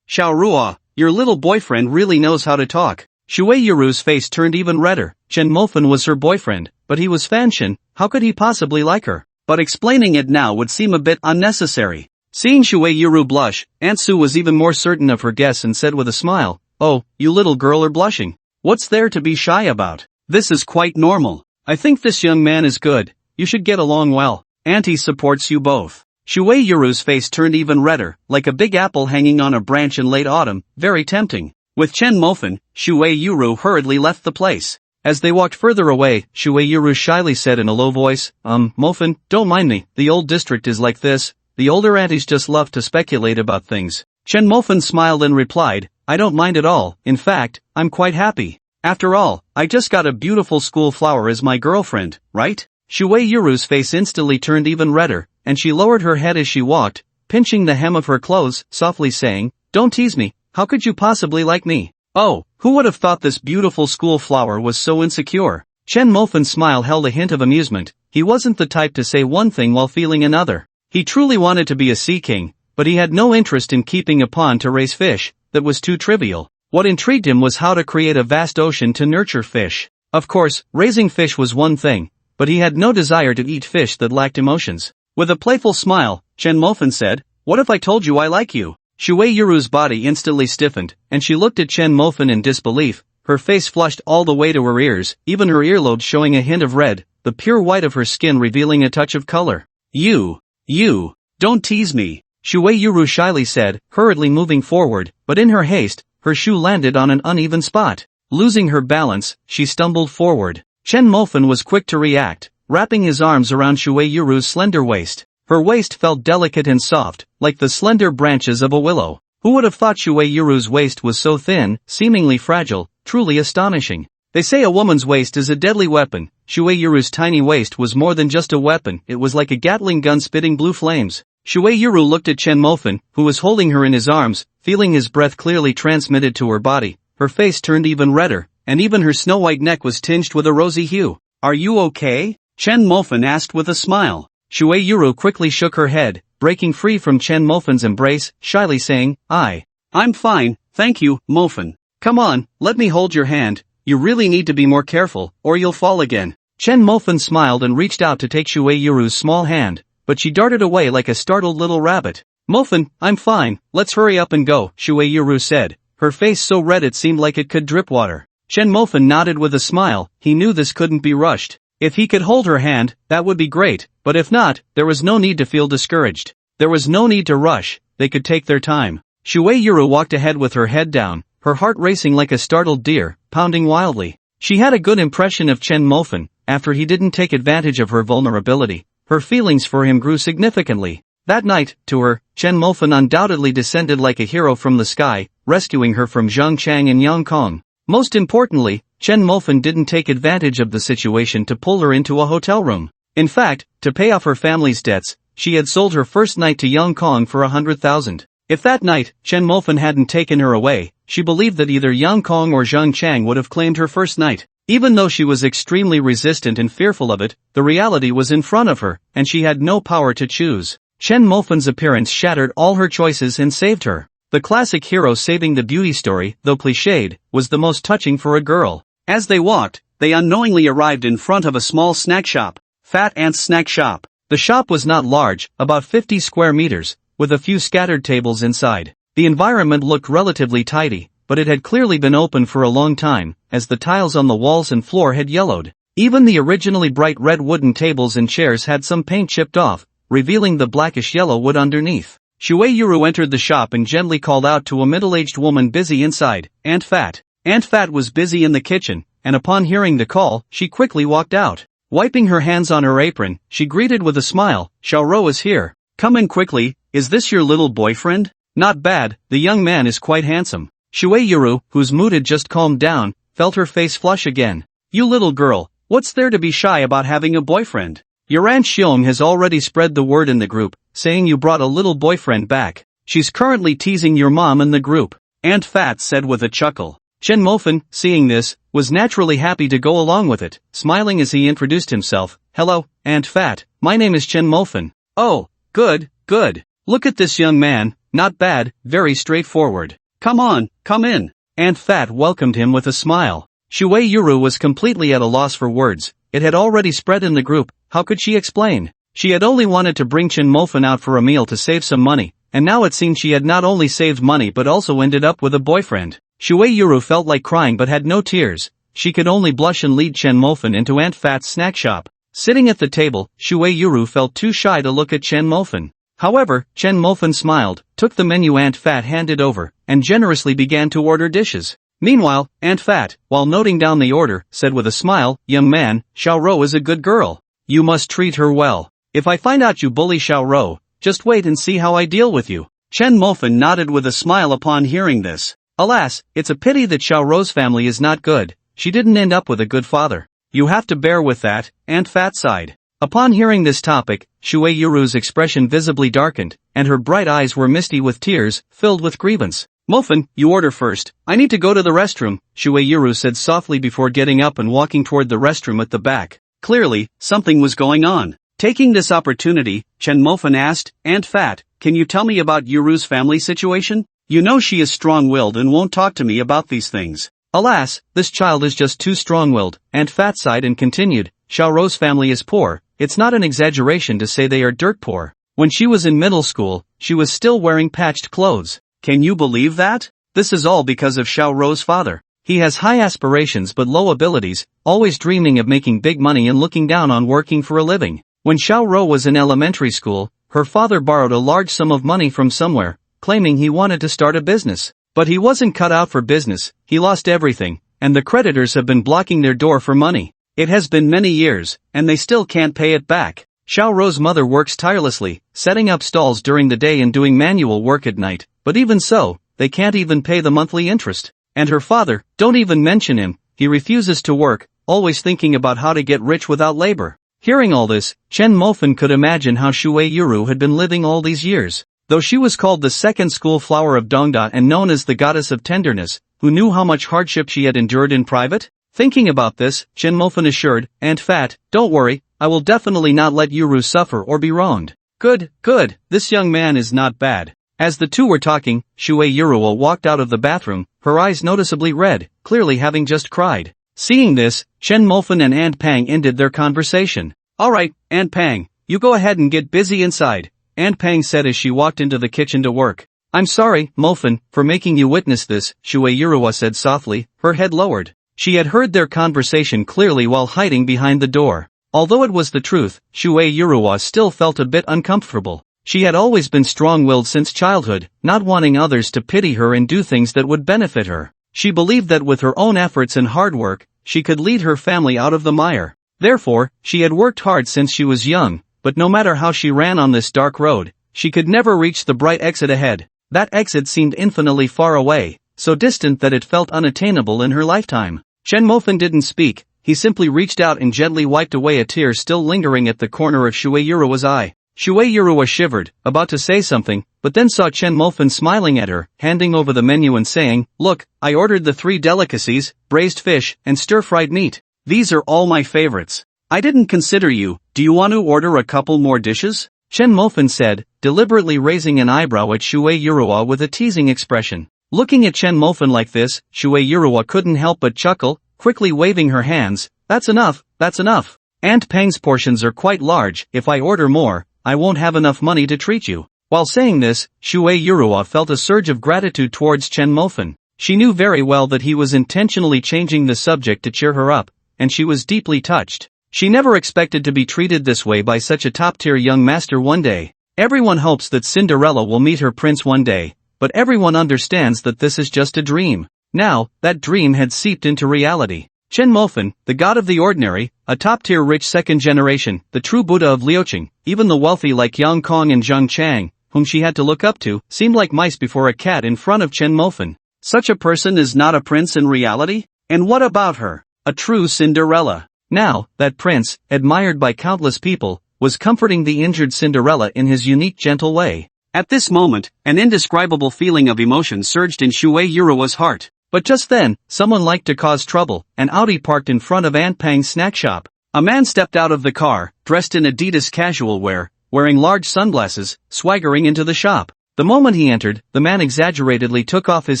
Xiao Ruo, your little boyfriend really knows how to talk." Shui Yuru's face turned even redder. Chen Mofan was her boyfriend, but he was Fanshin, how could he possibly like her? But explaining it now would seem a bit unnecessary. Seeing Shui Yuru blush, Aunt Su was even more certain of her guess and said with a smile, "Oh, you little girl are blushing. What's there to be shy about? This is quite normal. I think this young man is good, you should get along well. Auntie supports you both." Shui Yuru's face turned even redder, like a big apple hanging on a branch in late autumn, very tempting. With Chen Mofan, Shui Yuru hurriedly left the place. As they walked further away, Shui Yuru shyly said in a low voice, Mofan, don't mind me, the old district is like this, the older aunties just love to speculate about things. Chen Mofan smiled and replied, I don't mind at all, in fact, I'm quite happy. After all, I just got a beautiful school flower as my girlfriend, right? Shui Yuru's face instantly turned even redder, and she lowered her head as she walked, pinching the hem of her clothes, softly saying, Don't tease me, how could you possibly like me? Oh, who would have thought this beautiful school flower was so insecure? Chen Mofan's smile held a hint of amusement. He wasn't the type to say one thing while feeling another. He truly wanted to be a sea king, but he had no interest in keeping a pond to raise fish. That was too trivial. What intrigued him was how to create a vast ocean to nurture fish. Of course, raising fish was one thing, but he had no desire to eat fish that lacked emotions. With a playful smile, Chen Mofan said, What if I told you I like you? Shui Yuru's body instantly stiffened, and she looked at Chen Mofan in disbelief. Her face flushed all the way to her ears, even her earlobes showing a hint of red, the pure white of her skin revealing a touch of color. You, don't tease me, Shui Yuru shyly said, hurriedly moving forward, but in her haste, her shoe landed on an uneven spot. Losing her balance, she stumbled forward. Chen Mofan was quick to react, wrapping his arms around Shui Yuru's slender waist. Her waist felt delicate and soft, like the slender branches of a willow. Who would have thought Shui Yuru's waist was so thin, seemingly fragile, truly astonishing. They say a woman's waist is a deadly weapon. Shui Yuru's tiny waist was more than just a weapon, it was like a Gatling gun spitting blue flames. Shui Yuru looked at Chen Mofan, who was holding her in his arms, feeling his breath clearly transmitted to her body. Her face turned even redder, and even her snow-white neck was tinged with a rosy hue. Are you okay? Chen Mofan asked with a smile. Shui Yuru quickly shook her head, breaking free from Chen Mofan's embrace, shyly saying, I'm fine, thank you, Mofan. Come on, let me hold your hand, you really need to be more careful, or you'll fall again. Chen Mofan smiled and reached out to take Shui Yuru's small hand, but she darted away like a startled little rabbit. Mofan, I'm fine, let's hurry up and go, Shui Yuru said, her face so red it seemed like it could drip water. Chen Mofan nodded with a smile, he knew this couldn't be rushed. If he could hold her hand, that would be great, but if not, there was no need to feel discouraged. There was no need to rush, they could take their time. Shui Yuru walked ahead with her head down, her heart racing like a startled deer, pounding wildly. She had a good impression of Chen Mofan, after he didn't take advantage of her vulnerability. Her feelings for him grew significantly. That night, to her, Chen Mofan undoubtedly descended like a hero from the sky, rescuing her from Zhang Chang and Yang Kong. Most importantly, Chen Mofan didn't take advantage of the situation to pull her into a hotel room. In fact, to pay off her family's debts, she had sold her first night to Yang Kong for 100,000. If that night, Chen Mofan hadn't taken her away, she believed that either Yang Kong or Zhang Chang would have claimed her first night. Even though she was extremely resistant and fearful of it, the reality was in front of her, and she had no power to choose. Chen Mofan's appearance shattered all her choices and saved her. The classic hero saving the beauty story, though cliched, was the most touching for a girl. As they walked, they unknowingly arrived in front of a small snack shop. Fat Ant's Snack Shop. The shop was not large, about 50 square meters, with a few scattered tables inside. The environment looked relatively tidy, but it had clearly been open for a long time, as the tiles on the walls and floor had yellowed. Even the originally bright red wooden tables and chairs had some paint chipped off, revealing the blackish yellow wood underneath. Shui Yuru entered the shop and gently called out to a middle-aged woman busy inside, Aunt Fat. Aunt Fat was busy in the kitchen, and upon hearing the call, she quickly walked out. Wiping her hands on her apron, she greeted with a smile, Xiaoro is here. Come in quickly, is this your little boyfriend? Not bad, the young man is quite handsome. Shui Yuru, whose mood had just calmed down, felt her face flush again. You little girl, what's there to be shy about having a boyfriend? Your Aunt Xiong has already spread the word in the group, saying you brought a little boyfriend back. She's currently teasing your mom in the group. Aunt Fat said with a chuckle. Chen Mofan, seeing this, was naturally happy to go along with it, smiling as he introduced himself. Hello, Aunt Fat, my name is Chen Mofan. Oh, good, good. Look at this young man, not bad, very straightforward. Come on, come in. Aunt Fat welcomed him with a smile. Shui Yuru was completely at a loss for words. It had already spread in the group, how could she explain? She had only wanted to bring Chen Mofan out for a meal to save some money, and now it seemed she had not only saved money but also ended up with a boyfriend. Shui Yuru felt like crying but had no tears. She could only blush and lead Chen Mofan into Aunt Fat's snack shop. Sitting at the table, Shui Yuru felt too shy to look at Chen Mofan. However, Chen Mofan smiled, took the menu Aunt Fat handed over, and generously began to order dishes. Meanwhile, Aunt Fat, while noting down the order, said with a smile, Young man, Xiaoro is a good girl. You must treat her well. If I find out you bully Xiaoro, just wait and see how I deal with you. Chen Mofan nodded with a smile upon hearing this. Alas, it's a pity that Xiaoro's family is not good. She didn't end up with a good father. You have to bear with that, Aunt Fat sighed. Upon hearing this topic, Shui Yuru's expression visibly darkened, and her bright eyes were misty with tears, filled with grievance. Mofan, you order first. I need to go to the restroom, Shui Yuru said softly before getting up and walking toward the restroom at the back. Clearly, something was going on. Taking this opportunity, Chen Mofan asked, Aunt Fat, can you tell me about Yuru's family situation? You know she is strong-willed and won't talk to me about these things. Alas, this child is just too strong-willed, Aunt Fat sighed and continued, Xiaoro's family is poor. It's not an exaggeration to say they are dirt poor. When she was in middle school, she was still wearing patched clothes. Can you believe that? This is all because of Xiaoro's father. He has high aspirations but low abilities, always dreaming of making big money and looking down on working for a living. When Xiaoro was in elementary school, her father borrowed a large sum of money from somewhere, claiming he wanted to start a business. But he wasn't cut out for business, he lost everything, and the creditors have been blocking their door for money. It has been many years, and they still can't pay it back. Xiaoro's mother works tirelessly, setting up stalls during the day and doing manual work at night, but even so, they can't even pay the monthly interest. And her father, don't even mention him, he refuses to work, always thinking about how to get rich without labor. Hearing all this, Chen Mofan could imagine how Shui Yuru had been living all these years. Though she was called the second school flower of Dongda and known as the goddess of tenderness, who knew how much hardship she had endured in private? Thinking about this, Chen Mofan assured, Aunt Fat, don't worry, I will definitely not let Yuru suffer or be wronged. Good, good, this young man is not bad. As the two were talking, Shui Yuru walked out of the bathroom, her eyes noticeably red, clearly having just cried. Seeing this, Chen Mofan and Aunt Pang ended their conversation. Alright, Aunt Pang, you go ahead and get busy inside, Aunt Pang said as she walked into the kitchen to work. I'm sorry, Mofan, for making you witness this, Shui Yuru said softly, her head lowered. She had heard their conversation clearly while hiding behind the door. Although it was the truth, Shui Yuru still felt a bit uncomfortable. She had always been strong-willed since childhood, not wanting others to pity her and do things that would benefit her. She believed that with her own efforts and hard work, she could lead her family out of the mire. Therefore, she had worked hard since she was young, but no matter how she ran on this dark road, she could never reach the bright exit ahead. That exit seemed infinitely far away, so distant that it felt unattainable in her lifetime. Chen Mofan didn't speak, he simply reached out and gently wiped away a tear still lingering at the corner of Shui Yuru's eye. Shui Yuru shivered, about to say something, but then saw Chen Mofan smiling at her, handing over the menu and saying, Look, I ordered the 3 delicacies, braised fish, and stir-fried meat. These are all my favorites. I didn't consider you, do you want to order a couple more dishes? Chen Mofan said, deliberately raising an eyebrow at Shui Yuru with a teasing expression. Looking at Chen Mofan like this, Shui Yuru couldn't help but chuckle, quickly waving her hands. That's enough, that's enough. Aunt Pang's portions are quite large, if I order more, I won't have enough money to treat you. While saying this, Shui Yuru felt a surge of gratitude towards Chen Mofan. She knew very well that he was intentionally changing the subject to cheer her up, and she was deeply touched. She never expected to be treated this way by such a top-tier young master one day. Everyone hopes that Cinderella will meet her prince one day, but everyone understands that this is just a dream. Now, that dream had seeped into reality. Chen Mofan, the god of the ordinary, a top-tier rich second generation, the true Buddha of Liuqing, even the wealthy like Yang Kong and Zhang Chang, whom she had to look up to, seemed like mice before a cat in front of Chen Mofan. Such a person is not a prince in reality? And what about her? A true Cinderella. Now, that prince, admired by countless people, was comforting the injured Cinderella in his unique gentle way. At this moment, an indescribable feeling of emotion surged in Shui Yurua's heart. But just then, someone liked to cause trouble. An Audi parked in front of Aunt Pang's snack shop. A man stepped out of the car, dressed in Adidas casual wear, wearing large sunglasses, swaggering into the shop. The moment he entered, the man exaggeratedly took off his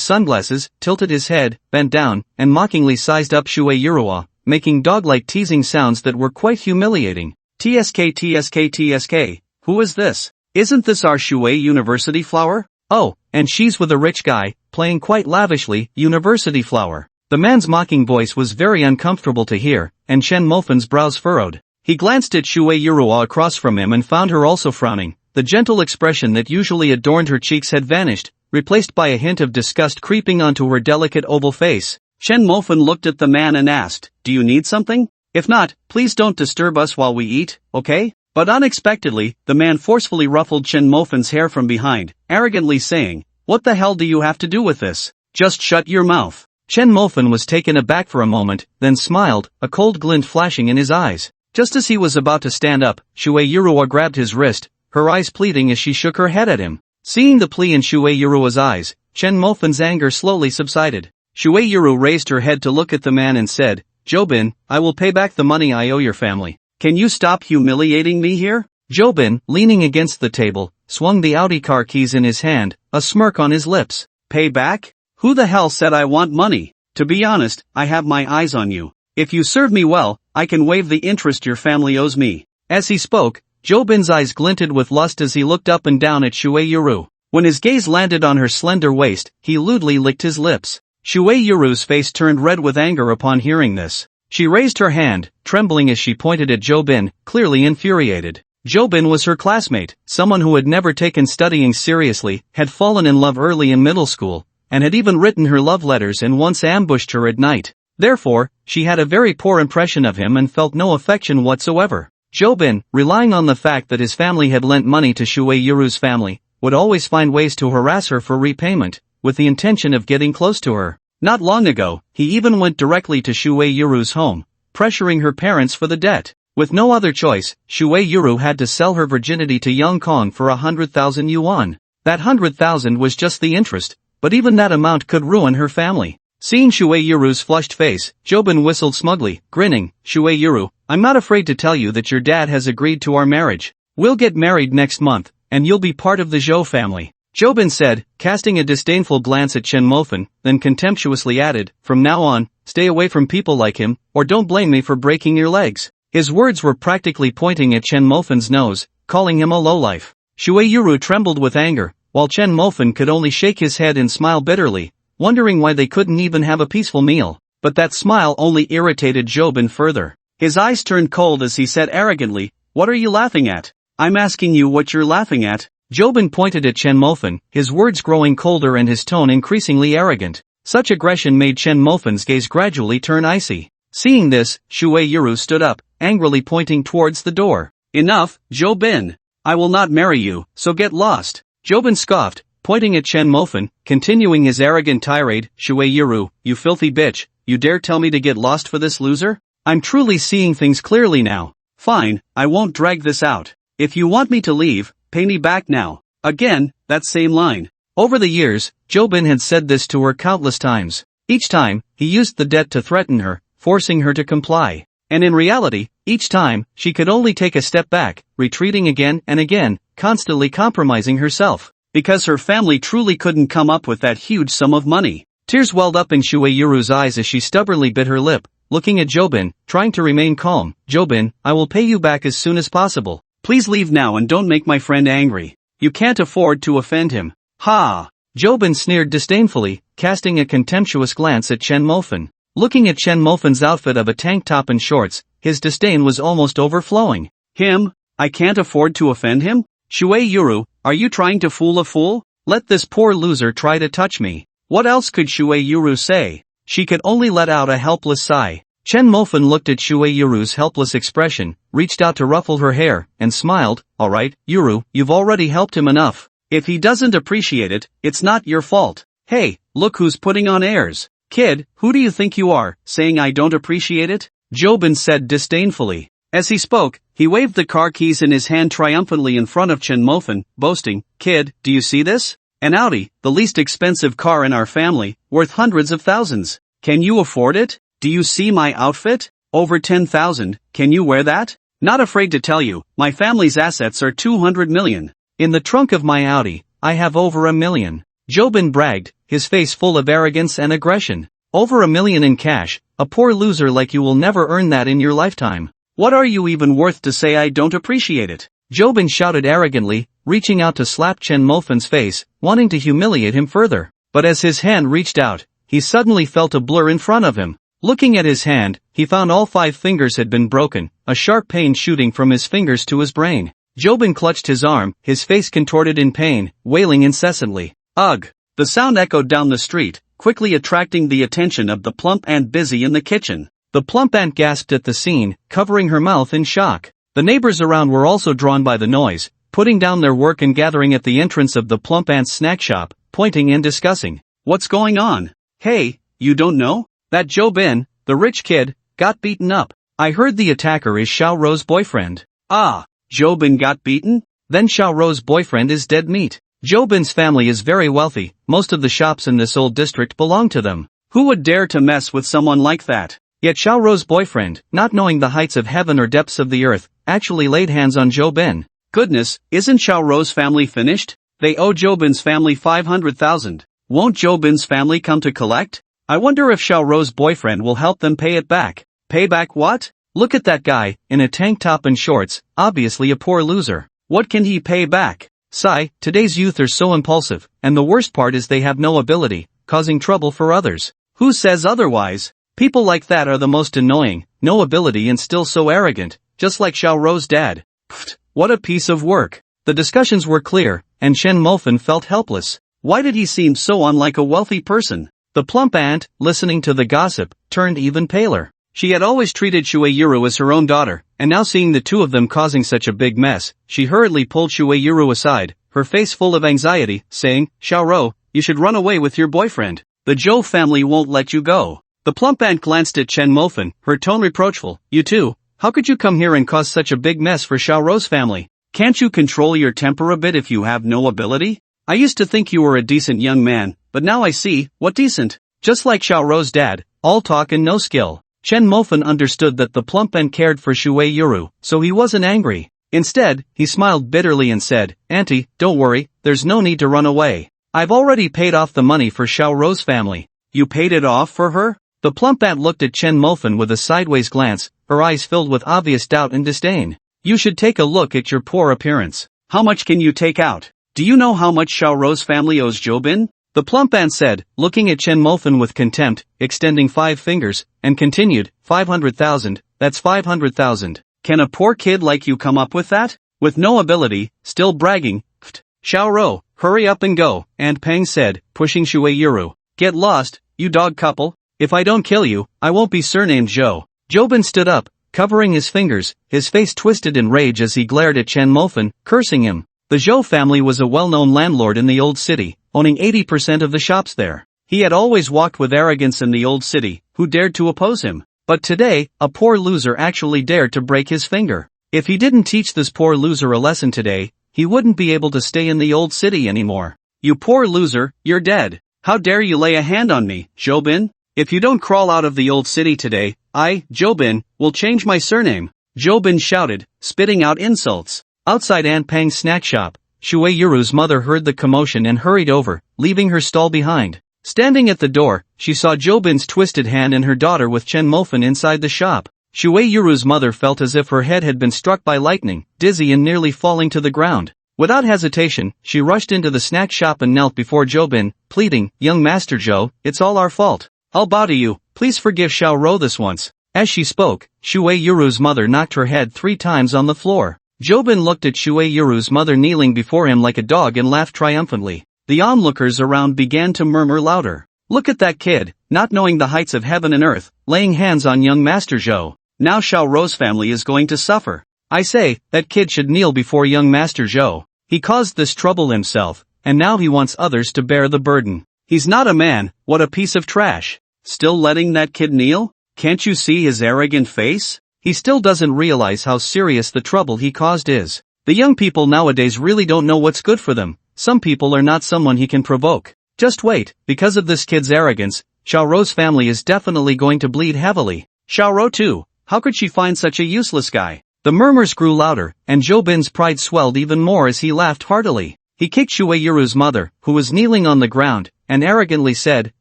sunglasses, tilted his head, bent down, and mockingly sized up Shui Yurua, making dog-like teasing sounds that were quite humiliating. TSK TSK TSK, who is this? Isn't this our Shui University flower? Oh, and she's with a rich guy, playing quite lavishly, University flower. The man's mocking voice was very uncomfortable to hear, and Chen Mofan's brows furrowed. He glanced at Shui Yurua across from him and found her also frowning. The gentle expression that usually adorned her cheeks had vanished, replaced by a hint of disgust creeping onto her delicate oval face. Chen Mofan looked at the man and asked, "Do you need something? If not, please don't disturb us while we eat, okay?" But unexpectedly, the man forcefully ruffled Chen Mofan's hair from behind, arrogantly saying, "What the hell do you have to do with this? Just shut your mouth." Chen Mofan was taken aback for a moment, then smiled, a cold glint flashing in his eyes. Just as he was about to stand up, Shui Yurua grabbed his wrist, her eyes pleading as she shook her head at him. Seeing the plea in Shui Yurua's eyes, Chen Mofan's anger slowly subsided. Shui Yuru raised her head to look at the man and said, "Jobin, I will pay back the money I owe your family. Can you stop humiliating me here?" Jobin, leaning against the table, swung the Audi car keys in his hand, a smirk on his lips. "Pay back? Who the hell said I want money? To be honest, I have my eyes on you. If you serve me well, I can waive the interest your family owes me." As he spoke, Jobin's eyes glinted with lust as he looked up and down at Shui Yuru. When his gaze landed on her slender waist, he lewdly licked his lips. Shui Yuru's face turned red with anger upon hearing this. She raised her hand, trembling as she pointed at Jobin, clearly infuriated. Jobin was her classmate, someone who had never taken studying seriously, had fallen in love early in middle school, and had even written her love letters and once ambushed her at night. Therefore, she had a very poor impression of him and felt no affection whatsoever. Jobin, relying on the fact that his family had lent money to Shui Yuru's family, would always find ways to harass her for repayment, with the intention of getting close to her. Not long ago, he even went directly to Shui Yuru's home, pressuring her parents for the debt. With no other choice, Shui Yuru had to sell her virginity to Yang Kong for 100,000 yuan. That 100,000 was just the interest, but even that amount could ruin her family. Seeing Shui Yuru's flushed face, Jobin whistled smugly, grinning. "Shui Yuru, I'm not afraid to tell you that your dad has agreed to our marriage. We'll get married next month, and you'll be part of the Zhou family." Jobin said, casting a disdainful glance at Chen Mofan, then contemptuously added, "From now on, stay away from people like him, or don't blame me for breaking your legs." His words were practically pointing at Chen Mofan's nose, calling him a lowlife. Shui Yuru trembled with anger, while Chen Mofan could only shake his head and smile bitterly, wondering why they couldn't even have a peaceful meal. But that smile only irritated Jobin further. His eyes turned cold as he said arrogantly, "What are you laughing at? I'm asking you what you're laughing at." Jobin pointed at Chen Mofan, his words growing colder and his tone increasingly arrogant. Such aggression made Chen Mofan's gaze gradually turn icy. Seeing this, Shui Yuru stood up, angrily pointing towards the door. "Enough, Jobin. I will not marry you, so get lost." Jobin scoffed, pointing at Chen Mofan, continuing his arrogant tirade. "Shui Yuru, you filthy bitch, you dare tell me to get lost for this loser? I'm truly seeing things clearly now. Fine, I won't drag this out. If you want me to leave, pay me back now." Again, that same line. Over the years, Jobin had said this to her countless times. Each time, he used the debt to threaten her, forcing her to comply. And in reality, each time, she could only take a step back, retreating again and again, constantly compromising herself. Because her family truly couldn't come up with that huge sum of money. Tears welled up in Shui Yuru's eyes as she stubbornly bit her lip, looking at Jobin, trying to remain calm. "Jobin, I will pay you back as soon as possible. Please leave now and don't make my friend angry. You can't afford to offend him." "Ha!" Jobin sneered disdainfully, casting a contemptuous glance at Chen Mofan. Looking at Chen Mofan's outfit of a tank top and shorts, his disdain was almost overflowing. "Him? I can't afford to offend him? Shuei Yuru, are you trying to fool a fool? Let this poor loser try to touch me. What else could Shuei Yuru say? She could only let out a helpless sigh. Chen Mofan looked at Shuei Yuru's helpless expression, reached out to ruffle her hair, and smiled. Alright, Yuru, you've already helped him enough. If he doesn't appreciate it, it's not your fault. Hey, look who's putting on airs. Kid, who do you think you are, saying I don't appreciate it? Jobin said disdainfully. As he spoke, he waved the car keys in his hand triumphantly in front of Chen Mofan, boasting, Kid, do you see this? An Audi, the least expensive car in our family, worth hundreds of thousands. Can you afford it? Do you see my outfit? Over 10,000, can you wear that? Not afraid to tell you, my family's assets are 200 million. In the trunk of my Audi, I have over $1 million. Jobin bragged, his face full of arrogance and aggression. Over $1 million in cash, a poor loser like you will never earn that in your lifetime. What are you even worth to say I don't appreciate it? Jobin shouted arrogantly, reaching out to slap Chen Mofan's face, wanting to humiliate him further. But as his hand reached out, he suddenly felt a blur in front of him. Looking at his hand, he found all 5 fingers had been broken, a sharp pain shooting from his fingers to his brain. Jobin clutched his arm, his face contorted in pain, wailing incessantly. Ugh! The sound echoed down the street, quickly attracting the attention of the plump aunt busy in the kitchen. The plump aunt gasped at the scene, covering her mouth in shock. The neighbors around were also drawn by the noise, putting down their work and gathering at the entrance of the plump aunt's snack shop, pointing and discussing. What's going on? Hey, you don't know? That Jobin, the rich kid, got beaten up. I heard the attacker is Xiao Rou's boyfriend. Ah, Jobin got beaten? Then Xiao Rou's boyfriend is dead meat. Jobin's family is very wealthy, most of the shops in this old district belong to them. Who would dare to mess with someone like that? Yet Xiao Rou's boyfriend, not knowing the heights of heaven or depths of the earth, actually laid hands on Jobin. Goodness, isn't Xiao Rou's family finished? They owe Jobin's family 500,000. Won't Jobin's family come to collect? I wonder if Xiao Rou's boyfriend will help them pay it back. Pay back what? Look at that guy, in a tank top and shorts, obviously a poor loser. What can he pay back? Sigh, today's youth are so impulsive, and the worst part is they have no ability, causing trouble for others. Who says otherwise? People like that are the most annoying, no ability and still so arrogant, just like Xiao Rou's dad. Pfft, what a piece of work. The discussions were clear, and Chen Mofan felt helpless. Why did he seem so unlike a wealthy person? The plump aunt, listening to the gossip, turned even paler. She had always treated Shuei Yuru as her own daughter, and now seeing the two of them causing such a big mess, she hurriedly pulled Shuei Yuru aside, her face full of anxiety, saying, Xiao Rou, you should run away with your boyfriend. The Zhou family won't let you go. The plump aunt glanced at Chen Mofan, her tone reproachful. You too, how could you come here and cause such a big mess for Xiao Rou's family? Can't you control your temper a bit if you have no ability? I used to think you were a decent young man, but now I see, what decent? Just like Xiao Rou's dad, all talk and no skill. Chen Mofan understood that the plump aunt cared for Shuei Yuru, so he wasn't angry. Instead, he smiled bitterly and said, Auntie, don't worry, there's no need to run away. I've already paid off the money for Xiao Rou's family. You paid it off for her? The plump aunt looked at Chen Mofan with a sideways glance, her eyes filled with obvious doubt and disdain. You should take a look at your poor appearance. How much can you take out? Do you know how much Xiao Rou's family owes Jobin? The plump aunt said, looking at Chen Mofan with contempt, extending 5 fingers, and continued, 500,000, that's 500,000. Can a poor kid like you come up with that? With no ability, still bragging, pfft. Xiao Rou, hurry up and go, Aunt Peng said, pushing Shuei Yuru. Get lost, you dog couple. If I don't kill you, I won't be surnamed Zhou. Jobin stood up, covering his fingers, his face twisted in rage as he glared at Chen Mofan, cursing him. The Zhou family was a well-known landlord in the old city, owning 80% of the shops there. He had always walked with arrogance in the old city, who dared to oppose him? But today, a poor loser actually dared to break his finger. If he didn't teach this poor loser a lesson today, he wouldn't be able to stay in the old city anymore. You poor loser, you're dead. How dare you lay a hand on me, Jobin? If you don't crawl out of the old city today, I, Jobin, will change my surname. Jobin shouted, spitting out insults. Outside Aunt Peng's snack shop, Shuei Yuru's mother heard the commotion and hurried over, leaving her stall behind. Standing at the door, she saw Jobin's twisted hand and her daughter with Chen Mofan inside the shop. Shuei Yuru's mother felt as if her head had been struck by lightning, dizzy and nearly falling to the ground. Without hesitation, she rushed into the snack shop and knelt before Jobin, pleading, Young Master Zhou, it's all our fault. I'll bow to you, please forgive Xiao Rou this once. As she spoke, Shuei Yuru's mother knocked her head 3 times on the floor. Jobin looked at Shuei-yuru's mother kneeling before him like a dog and laughed triumphantly. The onlookers around began to murmur louder. Look at that kid, not knowing the heights of heaven and earth, laying hands on young Master Zhou. Now Xiao Rou's family is going to suffer. I say, that kid should kneel before young Master Zhou. He caused this trouble himself, and now he wants others to bear the burden. He's not a man, what a piece of trash. Still letting that kid kneel? Can't you see his arrogant face? He still doesn't realize how serious the trouble he caused is. The young people nowadays really don't know what's good for them. Some people are not someone he can provoke. Just wait, because of this kid's arrogance, Xiao Rou's family is definitely going to bleed heavily. Xiao Rou too, how could she find such a useless guy? The murmurs grew louder, and Jobin's pride swelled even more as he laughed heartily. He kicked Shuei-yuru's mother, who was kneeling on the ground, and arrogantly said,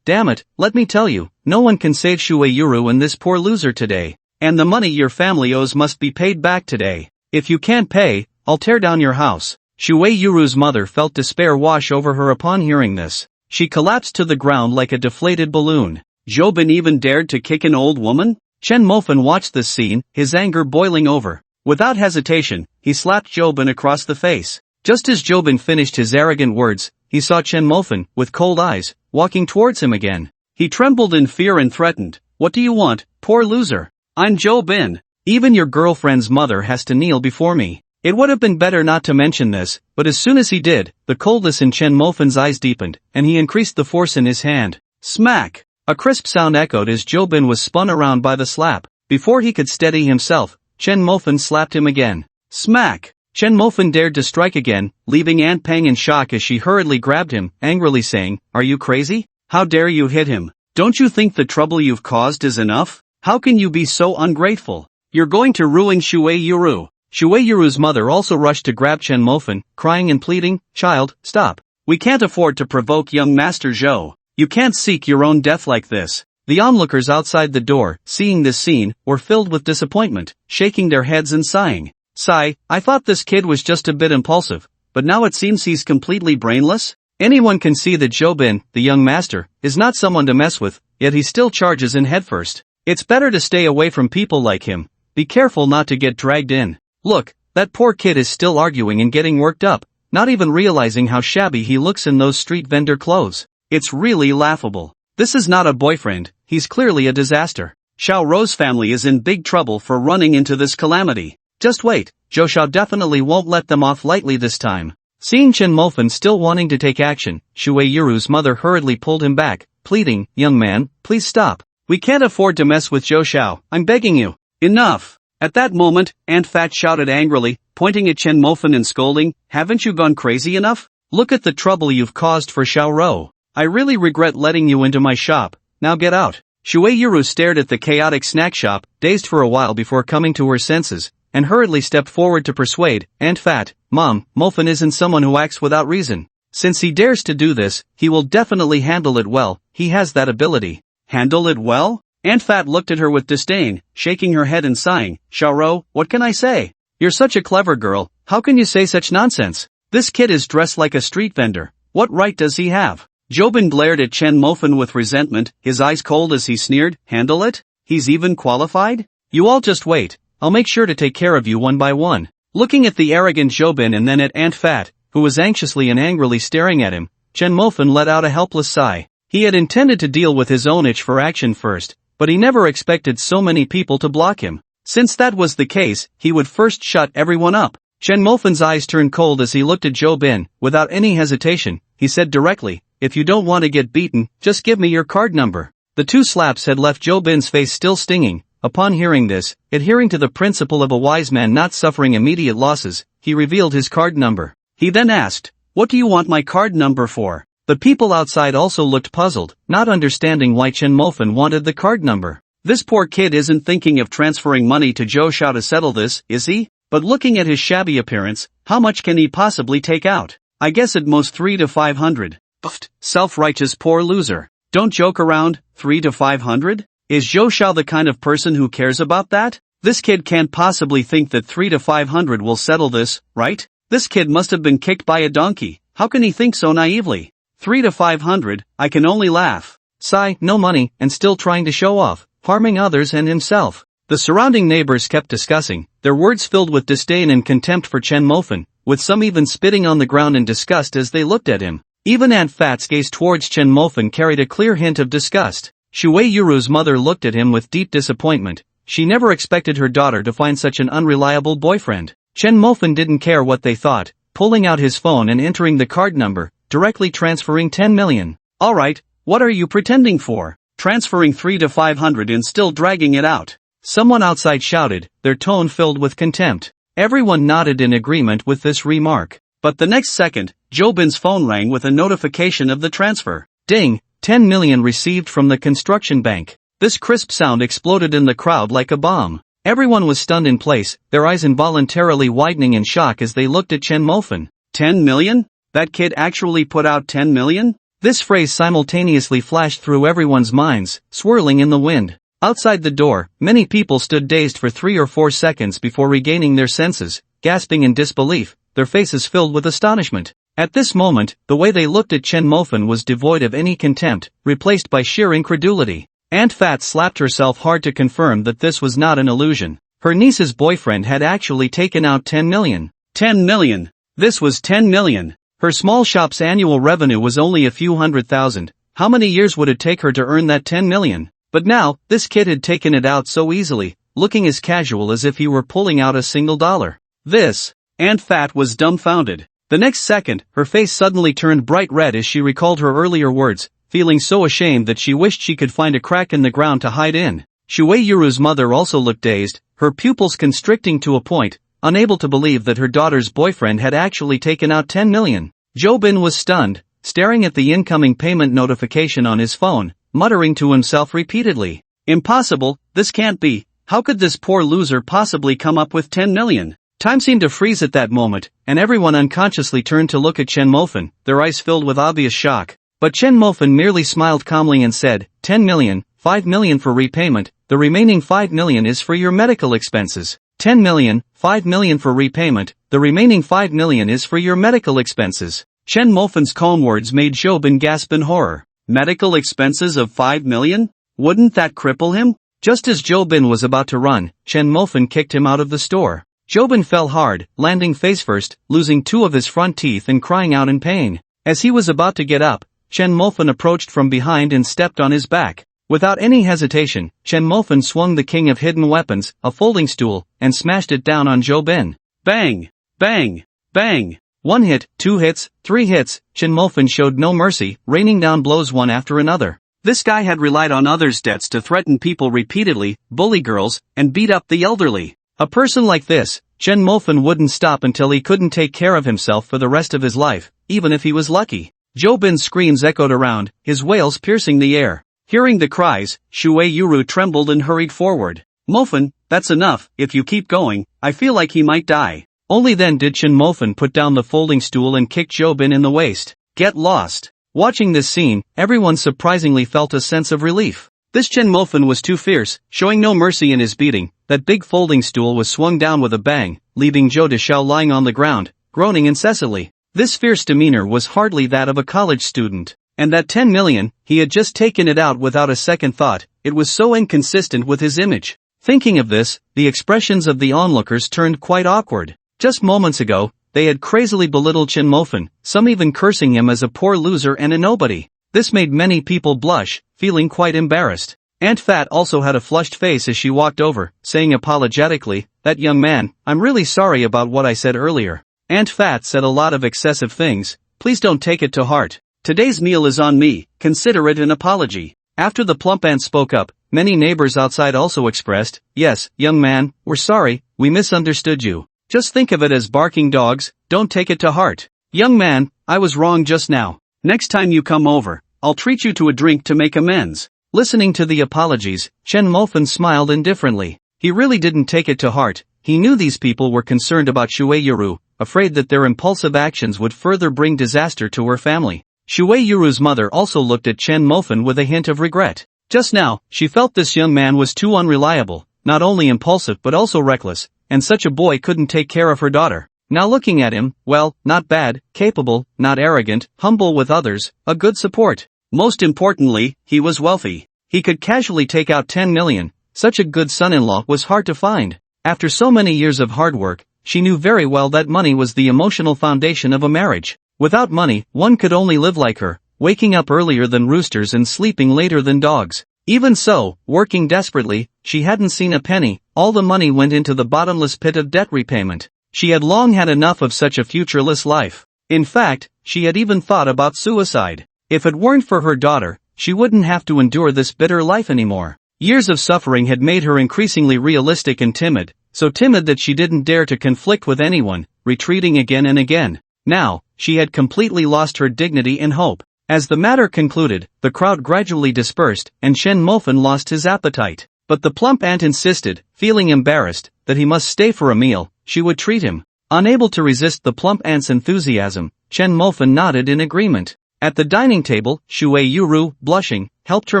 "Damn it, let me tell you, no one can save Shuei-yuru and this poor loser today. And the money your family owes must be paid back today. If you can't pay, I'll tear down your house." Shuei-yuru's mother felt despair wash over her upon hearing this. She collapsed to the ground like a deflated balloon. Jobin even dared to kick an old woman? Chen Mofan watched this scene, his anger boiling over. Without hesitation, he slapped Jobin across the face. Just as Jobin finished his arrogant words, he saw Chen Mofan, with cold eyes, walking towards him again. He trembled in fear and threatened, "What do you want, poor loser? I'm Jobin. Even your girlfriend's mother has to kneel before me." It would have been better not to mention this, but as soon as he did, the coldness in Chen Mofan's eyes deepened, and he increased the force in his hand. Smack! A crisp sound echoed as Jobin was spun around by the slap. Before he could steady himself, Chen Mofan slapped him again. Smack! Chen Mofan dared to strike again, leaving Aunt Pang in shock as she hurriedly grabbed him, angrily saying, "Are you crazy? How dare you hit him? Don't you think the trouble you've caused is enough? How can you be so ungrateful? You're going to ruin Shuei-yuru." Shuei-yuru's mother also rushed to grab Chen Mofan, crying and pleading, "Child, stop. We can't afford to provoke young Master Zhou. You can't seek your own death like this." The onlookers outside the door, seeing this scene, were filled with disappointment, shaking their heads and sighing. "Sigh, I thought this kid was just a bit impulsive, but now it seems he's completely brainless." Anyone can see that Jobin, the young master, is not someone to mess with, yet he still charges in headfirst. It's better to stay away from people like him. Be careful not to get dragged in. Look, that poor kid is still arguing and getting worked up, not even realizing how shabby he looks in those street vendor clothes. It's really laughable. This is not a boyfriend, he's clearly a disaster. Xiao Rou's family is in big trouble for running into this calamity. Just wait, Zhou Xiao definitely won't let them off lightly this time. Seeing Chen Mofan still wanting to take action, Shuei-yuru's mother hurriedly pulled him back, pleading, "Young man, please stop. We can't afford to mess with Zhou Xiao, I'm begging you." Enough! At that moment, Aunt Fat shouted angrily, pointing at Chen Mofan and scolding, "Haven't you gone crazy enough? Look at the trouble you've caused for Xiao Rou. I really regret letting you into my shop, now get out." Shuei-yuru stared at the chaotic snack shop, dazed for a while before coming to her senses, and hurriedly stepped forward to persuade Aunt Fat, "Mom, Mofan isn't someone who acts without reason. Since he dares to do this, he will definitely handle it well, he has that ability." Handle it well? Aunt Fat looked at her with disdain, shaking her head and sighing, "Xiao Rou, what can I say? You're such a clever girl, how can you say such nonsense? This kid is dressed like a street vendor, what right does he have?" Jobin glared at Chen Mofan with resentment, his eyes cold as he sneered, "Handle it? He's even qualified? You all just wait, I'll make sure to take care of you one by one." Looking at the arrogant Jobin and then at Aunt Fat, who was anxiously and angrily staring at him, Chen Mofan let out a helpless sigh. He had intended to deal with his own itch for action first, but he never expected so many people to block him. Since that was the case, he would first shut everyone up. Chen Mofan's eyes turned cold as he looked at Jobin. Without any hesitation, he said directly, "If you don't want to get beaten, just give me your card number." The two slaps had left Jobin's face still stinging. Upon hearing this, adhering to the principle of a wise man not suffering immediate losses, he revealed his card number. He then asked, "What do you want my card number for?" The people outside also looked puzzled, not understanding why Chen Mofan wanted the card number. This poor kid isn't thinking of transferring money to Zhou Xiao to settle this, is he? But looking at his shabby appearance, how much can he possibly take out? I guess at most 300 to 500. Buffed, self-righteous poor loser. Don't joke around, 300 to 500? Is Zhou Xiao the kind of person who cares about that? This kid can't possibly think that 300 to 500 will settle this, right? This kid must have been kicked by a donkey. How can he think so naively? 300 to 500, I can only laugh. Sigh, no money, and still trying to show off, harming others and himself. The surrounding neighbors kept discussing, their words filled with disdain and contempt for Chen Mofan, with some even spitting on the ground in disgust as they looked at him. Even Aunt Fat's gaze towards Chen Mofan carried a clear hint of disgust. Shui Yuru's mother looked at him with deep disappointment. She never expected her daughter to find such an unreliable boyfriend. Chen Mofan didn't care what they thought, pulling out his phone and entering the card number, directly transferring 10 million. Alright, what are you pretending for? Transferring 3 to 500 and still dragging it out. Someone outside shouted, their tone filled with contempt. Everyone nodded in agreement with this remark. But the next second, Jobin's phone rang with a notification of the transfer. Ding, 10 million received from the construction bank. This crisp sound exploded in the crowd like a bomb. Everyone was stunned in place, their eyes involuntarily widening in shock as they looked at Chen Mofan. 10 million? That kid actually put out 10 million? This phrase simultaneously flashed through everyone's minds, swirling in the wind. Outside the door, many people stood dazed for 3 or 4 seconds before regaining their senses, gasping in disbelief, their faces filled with astonishment. At this moment, the way they looked at Chen Mofan was devoid of any contempt, replaced by sheer incredulity. Aunt Fat slapped herself hard to confirm that this was not an illusion. Her niece's boyfriend had actually taken out 10 million. 10 million! This was 10 million! Her small shop's annual revenue was only a few $100,000. How many years would it take her to earn that 10 million? But now, this kid had taken it out so easily, looking as casual as if he were pulling out a single dollar. This. Aunt Fat was dumbfounded. The next second, her face suddenly turned bright red as she recalled her earlier words, feeling so ashamed that she wished she could find a crack in the ground to hide in. Shui Yuru's mother also looked dazed, her pupils constricting to a point, unable to believe that her daughter's boyfriend had actually taken out 10 million. Jobin was stunned, staring at the incoming payment notification on his phone, muttering to himself repeatedly. Impossible, this can't be, how could this poor loser possibly come up with 10 million? Time seemed to freeze at that moment, and everyone unconsciously turned to look at Chen Mofan, their eyes filled with obvious shock. But Chen Mofan merely smiled calmly and said, 10 million, 5 million for repayment, the remaining 5 million is for your medical expenses. 10 million, 5 million for repayment, the remaining 5 million is for your medical expenses. Chen Mofan's calm words made Jobin gasp in horror. Medical expenses of 5 million? Wouldn't that cripple him? Just as Jobin was about to run, Chen Mofan kicked him out of the store. Jobin fell hard, landing face first, losing 2 of his front teeth and crying out in pain. As he was about to get up, Chen Mofan approached from behind and stepped on his back. Without any hesitation, Chen Mofan swung the king of hidden weapons, a folding stool, and smashed it down on Jobin. Bang! Bang! Bang! 1 hit, 2 hits, 3 hits, Chen Mofan showed no mercy, raining down blows one after another. This guy had relied on others' debts to threaten people repeatedly, bully girls, and beat up the elderly. A person like this, Chen Mofan wouldn't stop until he couldn't take care of himself for the rest of his life, even if he was lucky. Jobin's screams echoed around, his wails piercing the air. Hearing the cries, Shui Yuru trembled and hurried forward. Mofan, that's enough, if you keep going, I feel like he might die. Only then did Chen Mofan put down the folding stool and kick Jobin in the waist. Get lost. Watching this scene, everyone surprisingly felt a sense of relief. This Chen Mofan was too fierce, showing no mercy in his beating. That big folding stool was swung down with a bang, leaving Zhou Deshao lying on the ground, groaning incessantly. This fierce demeanor was hardly that of a college student. And that 10 million, he had just taken it out without a second thought, it was so inconsistent with his image. Thinking of this, the expressions of the onlookers turned quite awkward. Just moments ago, they had crazily belittled Chen Mofan, some even cursing him as a poor loser and a nobody. This made many people blush, feeling quite embarrassed. Aunt Fat also had a flushed face as she walked over, saying apologetically, "That young man, I'm really sorry about what I said earlier. Aunt Fat said a lot of excessive things, please don't take it to heart. Today's meal is on me, consider it an apology." After the plump aunt spoke up, many neighbors outside also expressed, "Yes, young man, we're sorry, we misunderstood you. Just think of it as barking dogs, don't take it to heart. Young man, I was wrong just now. Next time you come over, I'll treat you to a drink to make amends." Listening to the apologies, Chen Mofan smiled indifferently. He really didn't take it to heart. He knew these people were concerned about Shui Yuru, afraid that their impulsive actions would further bring disaster to her family. Shui Yuru's mother also looked at Chen Mofan with a hint of regret. Just now, she felt this young man was too unreliable, not only impulsive but also reckless, and such a boy couldn't take care of her daughter. Now looking at him, well, not bad, capable, not arrogant, humble with others, a good support. Most importantly, he was wealthy. He could casually take out 10 million, such a good son-in-law was hard to find. After so many years of hard work, she knew very well that money was the emotional foundation of a marriage. Without money, one could only live like her, waking up earlier than roosters and sleeping later than dogs. Even so, working desperately, she hadn't seen a penny. All the money went into the bottomless pit of debt repayment. She had long had enough of such a futureless life. In fact, she had even thought about suicide. If it weren't for her daughter, she wouldn't have to endure this bitter life anymore. Years of suffering had made her increasingly realistic and timid, so timid that she didn't dare to conflict with anyone, retreating again and again. Now, she had completely lost her dignity and hope. As the matter concluded, the crowd gradually dispersed, and Shen Mofan lost his appetite. But the plump aunt insisted, feeling embarrassed, that he must stay for a meal. She would treat him. Unable to resist the plump aunt's enthusiasm, Shen Mofan nodded in agreement. At the dining table, Shui Yuru, blushing, helped her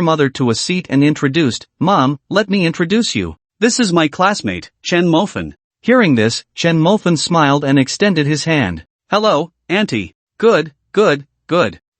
mother to a seat and introduced, "Mom, let me introduce you. This is my classmate, Chen Mofan." Hearing this, Chen Mofan smiled and extended his hand. "Hello, Auntie. Good.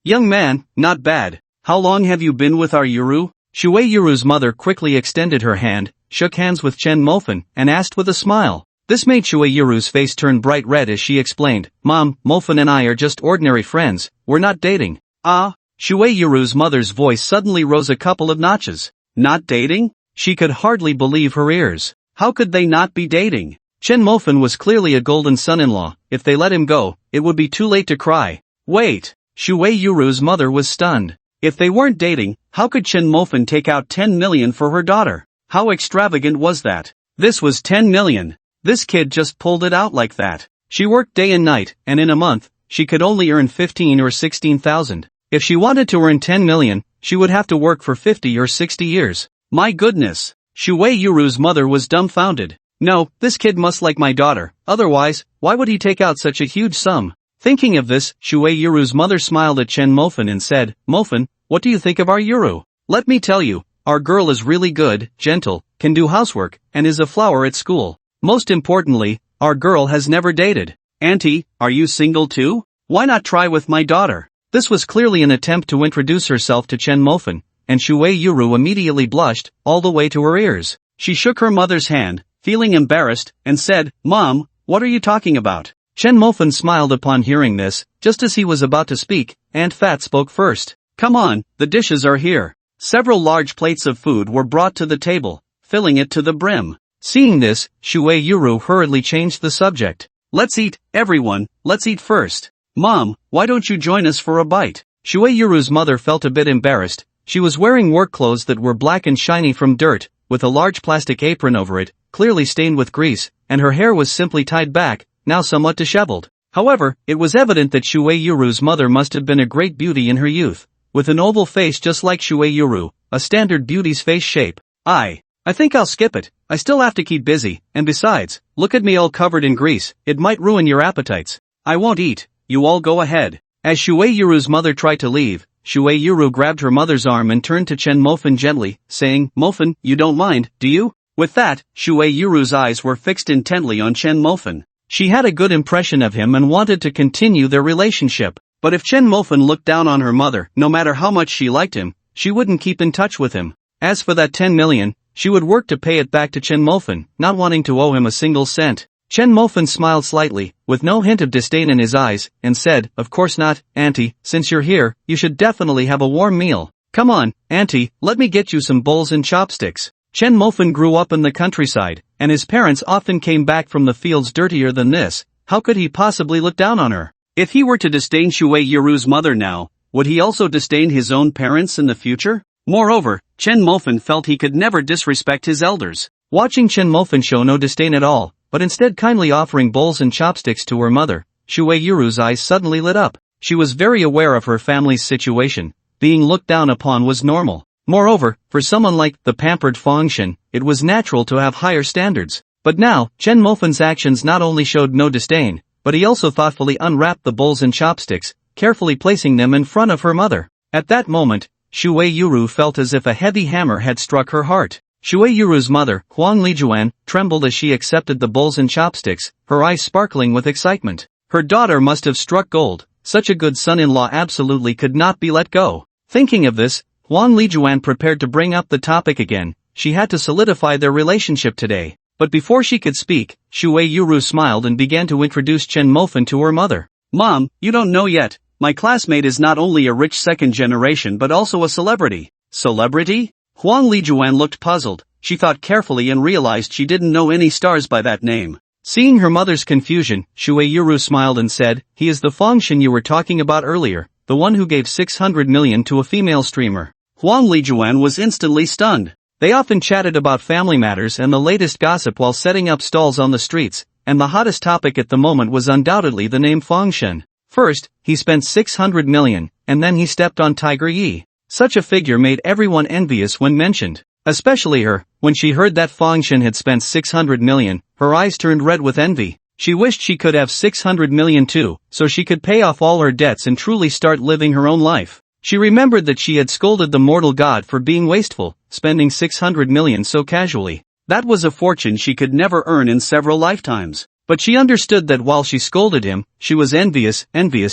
Young man, not bad. How long have you been with our Yuru?" Shui Yuru's mother quickly extended her hand, shook hands with Chen Mofan, and asked with a smile. This made Shui Yuru's face turn bright red as she explained, "Mom, Mofan and I are just ordinary friends, we're not dating." "Ah?" Shui Yuru's mother's voice suddenly rose a couple of notches. "Not dating?" She could hardly believe her ears. How could they not be dating? Chen Mofan was clearly a golden son-in-law. If they let him go, it would be too late to cry. Wait! Shui Yuru's mother was stunned. If they weren't dating, how could Chen Mofan take out 10 million for her daughter? How extravagant was that? This was 10 million. This kid just pulled it out like that. She worked day and night, and in a month, she could only earn 15 or 16,000. If she wanted to earn 10 million, she would have to work for 50 or 60 years. My goodness! Shui Yuru's mother was dumbfounded. No, this kid must like my daughter, otherwise, why would he take out such a huge sum? Thinking of this, Shui Yuru's mother smiled at Chen Mofan and said, "Mofan, what do you think of our Yuru? Let me tell you, our girl is really good, gentle, can do housework, and is a flower at school. Most importantly, our girl has never dated. Auntie, are you single too? Why not try with my daughter?" This was clearly an attempt to introduce herself to Chen Mofan, and Shui Yuru immediately blushed, all the way to her ears. She shook her mother's hand, feeling embarrassed, and said, "Mom, what are you talking about?" Chen Mofan smiled upon hearing this. Just as he was about to speak, Aunt Fat spoke first. "Come on, the dishes are here." Several large plates of food were brought to the table, filling it to the brim. Seeing this, Shui Yuru hurriedly changed the subject. "Let's eat, everyone, let's eat first. Mom, why don't you join us for a bite?" Shui Yuru's mother felt a bit embarrassed. She was wearing work clothes that were black and shiny from dirt, with a large plastic apron over it, clearly stained with grease, and her hair was simply tied back, now somewhat disheveled. However, it was evident that Shui Yuru's mother must have been a great beauty in her youth, with an oval face just like Shui Yuru, a standard beauty's face shape. I think I'll skip it. I still have to keep busy, and besides, look at me all covered in grease, it might ruin your appetites. I won't eat, you all go ahead. As Shui Yuru's mother tried to leave, Shui Yuru grabbed her mother's arm and turned to Chen Mofan gently, saying, "Mofan, you don't mind, do you?" With that, Shui Yuru's eyes were fixed intently on Chen Mofan. She had a good impression of him and wanted to continue their relationship. But if Chen Mofan looked down on her mother, no matter how much she liked him, she wouldn't keep in touch with him. As for that 10 million, she would work to pay it back to Chen Mofan, not wanting to owe him a single cent. Chen Mofan smiled slightly, with no hint of disdain in his eyes, and said, "Of course not, Auntie, since you're here, you should definitely have a warm meal. Come on, Auntie, let me get you some bowls and chopsticks." Chen Mofan grew up in the countryside, and his parents often came back from the fields dirtier than this. How could he possibly look down on her? If he were to disdain Shui Yuru's mother now, would he also disdain his own parents in the future? Moreover, Chen Mofan felt he could never disrespect his elders. Watching Chen Mofan show no disdain at all, but instead kindly offering bowls and chopsticks to her mother, Shui Yuru's eyes suddenly lit up. She was very aware of her family's situation. Being looked down upon was normal. Moreover, for someone like the pampered Fengshen, it was natural to have higher standards. But now, Chen Mofan's actions not only showed no disdain, but he also thoughtfully unwrapped the bowls and chopsticks, carefully placing them in front of her mother. At that moment, Shui Yuru felt as if a heavy hammer had struck her heart. Shui Yuru's mother, Huang Lijuan, trembled as she accepted the bowls and chopsticks, her eyes sparkling with excitement. Her daughter must have struck gold. Such a good son-in-law absolutely could not be let go. Thinking of this, Huang Lijuan prepared to bring up the topic again. she had to solidify their relationship today. But before she could speak, Shui Yuru smiled and began to introduce Chen Mofan to her mother. Mom, you don't know yet, my classmate is not only a rich second generation but also a celebrity. Celebrity? Huang Lijuan looked puzzled. She thought carefully and realized she didn't know any stars by that name. Seeing her mother's confusion, Shui Yuru smiled and said, he is the Fengshen you were talking about earlier, the one who gave 600 million to a female streamer. Huang Lijuan was instantly stunned. They often chatted about family matters and the latest gossip while setting up stalls on the streets, and the hottest topic at the moment was undoubtedly the name Fengshen. First, he spent 600 million, and then he stepped on Tiger Yi. Such a figure made everyone envious when mentioned. Especially her. When she heard that Fengshen had spent 600 million, her eyes turned red with envy. She wished she could have 600 million too, so she could pay off all her debts and truly start living her own life. She remembered that she had scolded the mortal god for being wasteful, spending 600 million so casually. That was a fortune she could never earn in several lifetimes. But she understood that while she scolded him, she was envious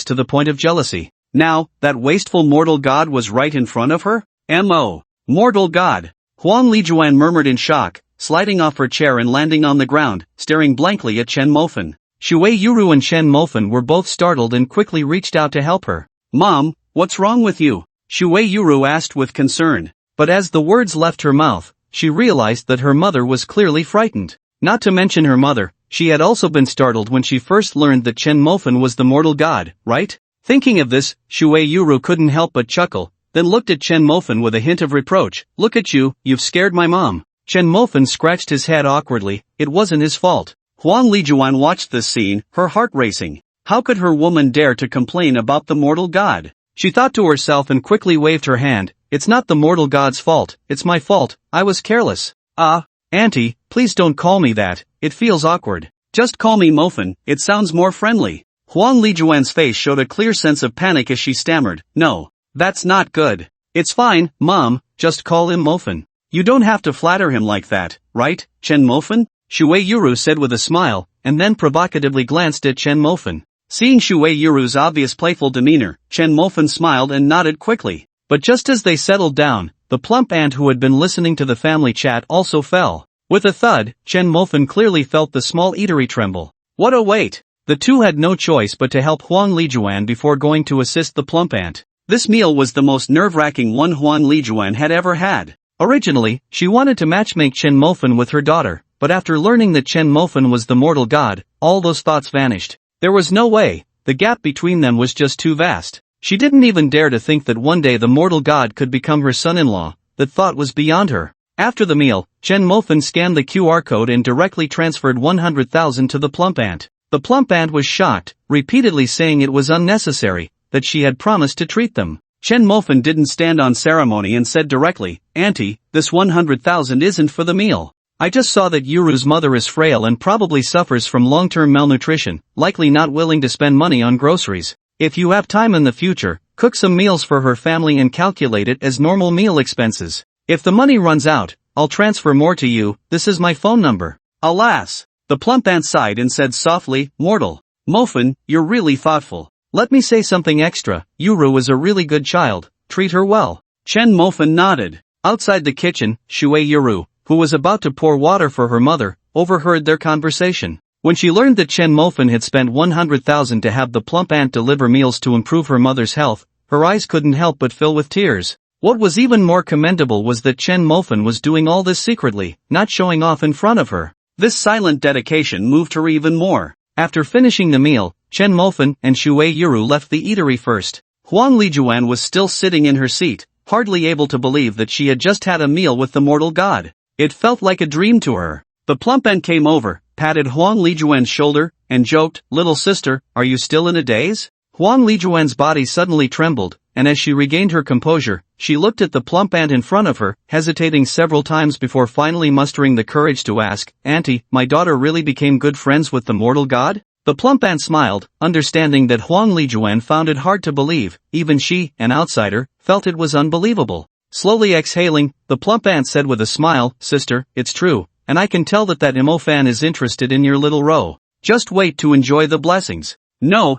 to the point of jealousy. Now, that wasteful mortal god was right in front of her? M.O. Mortal god. Huang Lijuan murmured in shock, sliding off her chair and landing on the ground, staring blankly at Chen Mofan. Shui Yuru and Chen Mofan were both startled and quickly reached out to help her. Mom, what's wrong with you? Shui Yuru asked with concern. But as the words left her mouth, she realized that her mother was clearly frightened. Not to mention her mother, she had also been startled when she first learned that Chen Mofan was the mortal god, right? Thinking of this, Shui Yuru couldn't help but chuckle, then looked at Chen Mofan with a hint of reproach. Look at you, you've scared my mom. Chen Mofan scratched his head awkwardly. It wasn't his fault. Huang Lijuan watched this scene, her heart racing. How could her woman dare to complain about the mortal god? She thought to herself and quickly waved her hand. It's not the mortal god's fault, it's my fault, I was careless. Auntie, please don't call me that, it feels awkward. Just call me Mofan, it sounds more friendly. Huang Lijuan's face showed a clear sense of panic as she stammered. No, that's not good. It's fine, Mom, just call him Mofan. You don't have to flatter him like that, right, Chen Mofan? Shui Yuru said with a smile, and then provocatively glanced at Chen Mofan. Seeing Shui Yuru's obvious playful demeanor, Chen Mofan smiled and nodded quickly. But just as they settled down, the plump ant who had been listening to the family chat also fell. With a thud, Chen Mofan clearly felt the small eatery tremble. What a weight! The two had no choice but to help Huang Lijuan before going to assist the plump ant. This meal was the most nerve-wracking one Huang Lijuan had ever had. Originally, she wanted to matchmake Chen Mofan with her daughter, but after learning that Chen Mofan was the mortal god, all those thoughts vanished. There was no way, the gap between them was just too vast. She didn't even dare to think that one day the mortal god could become her son-in-law. That thought was beyond her. After the meal, Chen Mofan scanned the QR code and directly transferred 100,000 to the plump ant. The plump ant was shocked, repeatedly saying it was unnecessary, that she had promised to treat them. Chen Mofan didn't stand on ceremony and said directly, Auntie, this 100,000 isn't for the meal. I just saw that Yuru's mother is frail and probably suffers from long-term malnutrition, likely not willing to spend money on groceries. If you have time in the future, cook some meals for her family and calculate it as normal meal expenses. If the money runs out, I'll transfer more to you, this is my phone number. Alas! The plump ant sighed and said softly, Mortal. Mofan, you're really thoughtful. Let me say something extra, Yuru is a really good child, treat her well. Chen Mofan nodded. Outside the kitchen, Shui Yuru, who was about to pour water for her mother, overheard their conversation. When she learned that Chen Mofan had spent 100,000 to have the plump ant deliver meals to improve her mother's health, her eyes couldn't help but fill with tears. What was even more commendable was that Chen Mofan was doing all this secretly, not showing off in front of her. This silent dedication moved her even more. After finishing the meal, Chen Mofan and Shui Yuru left the eatery first. Huang Lijuan was still sitting in her seat, hardly able to believe that she had just had a meal with the mortal god. It felt like a dream to her. The plump ant came over, patted Huang Lijuan's shoulder, and joked, Little sister, are you still in a daze? Huang Lijuan's body suddenly trembled, and as she regained her composure, she looked at the plump ant in front of her, hesitating several times before finally mustering the courage to ask, Auntie, my daughter really became good friends with the mortal god? The plump ant smiled, understanding that Huang Lijuan found it hard to believe. Even she, an outsider, felt it was unbelievable. Slowly exhaling, the plump ant said with a smile, Sister, it's true, and I can tell that Imo fan is interested in your little row. Just wait to enjoy the blessings. No.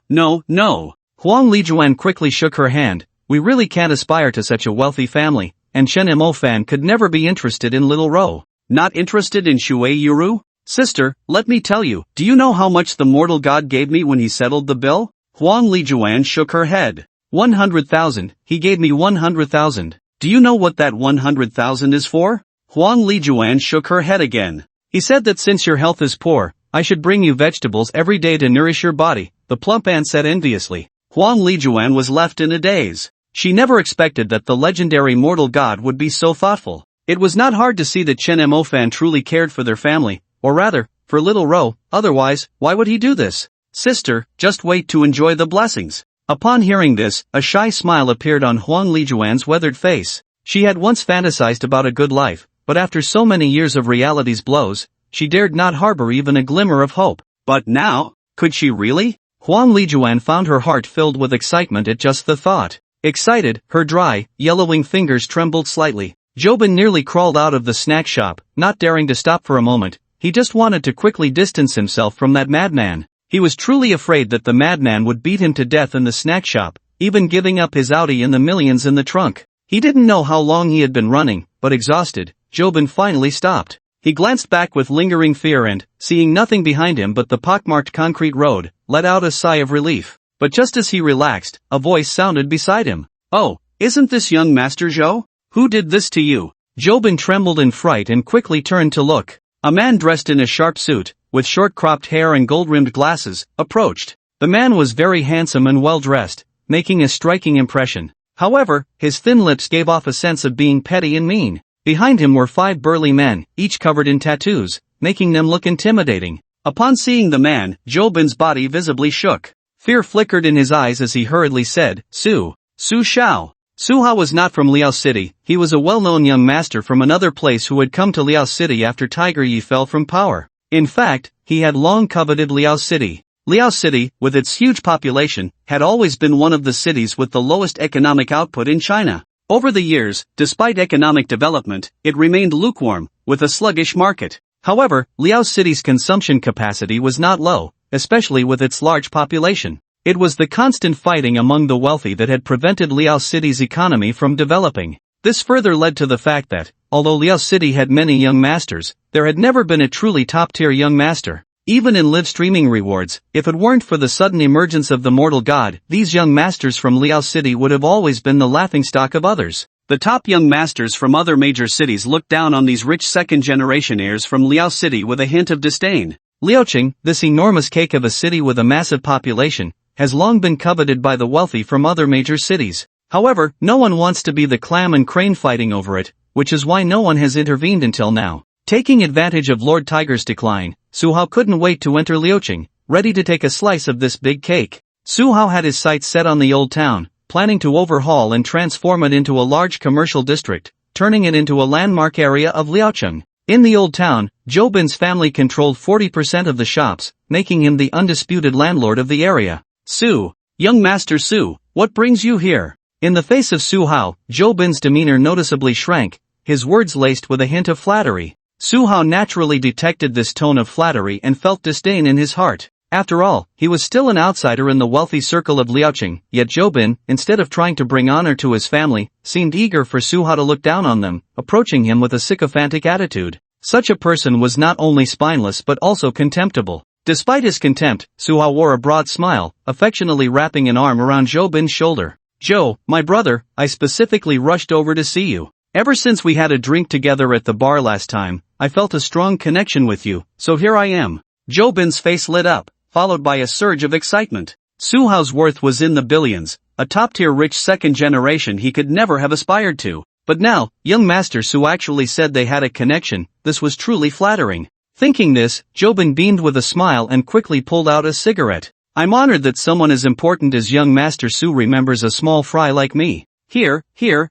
Huang Lijuan quickly shook her hand. We really can't aspire to such a wealthy family. and Chen Mo fan could never be interested in Little Ro. Not interested in Shui Yuru? Sister, let me tell you, do you know how much the mortal god gave me when he settled the bill? Huang Lijuan shook her head. 100,000, he gave me 100,000. Do you know what that 100,000 is for? Huang Lijuan shook her head again. He said that since your health is poor, I should bring you vegetables every day to nourish your body, the plump aunt said enviously. Huang Lijuan was left in a daze. She never expected that the legendary mortal god would be so thoughtful. It was not hard to see that Chen Mo fan truly cared for their family, or rather, for Little Ro, otherwise, why would he do this? Sister, just wait to enjoy the blessings. Upon hearing this, a shy smile appeared on Huang Lijuan's weathered face. She had once fantasized about a good life, but after so many years of reality's blows, she dared not harbor even a glimmer of hope. But now, could she really? Huang Lijuan found her heart filled with excitement at just the thought. Excited, her dry, yellowing fingers trembled slightly. Jobin nearly crawled out of the snack shop, not daring to stop for a moment. He just wanted to quickly distance himself from that madman. He was truly afraid that the madman would beat him to death in the snack shop, even giving up his Audi and the millions in the trunk. He didn't know how long he had been running, but exhausted, Jobin finally stopped. He glanced back with lingering fear and, seeing nothing behind him but the pockmarked concrete road, let out a sigh of relief. But just as he relaxed, a voice sounded beside him. Oh, isn't this young Master Zhou? Who did this to you? Jobin trembled in fright and quickly turned to look. A man dressed in a sharp suit, with short-cropped hair and gold-rimmed glasses, approached. The man was very handsome and well-dressed, making a striking impression. However, his thin lips gave off a sense of being petty and mean. Behind him were 5 burly men, each covered in tattoos, making them look intimidating. Upon seeing the man, Jobin's body visibly shook. Fear flickered in his eyes as he hurriedly said, Su Shao. Su Hao was not from Liao City, he was a well-known young master from another place who had come to Liao City after Tiger Yi fell from power. In fact, he had long coveted Liao City. Liao City, with its huge population, had always been one of the cities with the lowest economic output in China. Over the years, despite economic development, it remained lukewarm, with a sluggish market. However, Liao City's consumption capacity was not low, especially with its large population. It was the constant fighting among the wealthy that had prevented Liao City's economy from developing. This further led to the fact that, although Liao City had many young masters, there had never been a truly top-tier young master. Even in live streaming rewards, if it weren't for the sudden emergence of the mortal god, these young masters from Liao City would have always been the laughingstock of others. The top young masters from other major cities looked down on these rich second-generation heirs from Liao City with a hint of disdain. Liaoqing, this enormous cake of a city with a massive population, has long been coveted by the wealthy from other major cities. However, no one wants to be the clam and crane fighting over it, which is why no one has intervened until now. Taking advantage of Lord Tiger's decline, Su Hao couldn't wait to enter Liaoqing, ready to take a slice of this big cake. Su Hao had his sights set on the old town, planning to overhaul and transform it into a large commercial district, turning it into a landmark area of Liaoqing. In the old town, Jobin's family controlled 40% of the shops, making him the undisputed landlord of the area. Su, young Master Su, what brings you here? In the face of Su Hao, Jobin's demeanor noticeably shrank, his words laced with a hint of flattery. Su Hao naturally detected this tone of flattery and felt disdain in his heart. After all, he was still an outsider in the wealthy circle of Liaoqing, yet Jobin, instead of trying to bring honor to his family, seemed eager for Su Hao to look down on them, approaching him with a sycophantic attitude. Such a person was not only spineless but also contemptible. Despite his contempt, Su Hao wore a broad smile, affectionately wrapping an arm around Jobin's shoulder. Joe, my brother, I specifically rushed over to see you. Ever since we had a drink together at the bar last time, I felt a strong connection with you, so here I am. Jobin's face lit up, followed by a surge of excitement. Su Hao's worth was in the billions, a top-tier rich second generation he could never have aspired to. But now, young Master Su actually said they had a connection. This was truly flattering. Thinking this, Jobin beamed with a smile and quickly pulled out a cigarette. I'm honored that someone as important as young Master Su remembers a small fry like me. Here,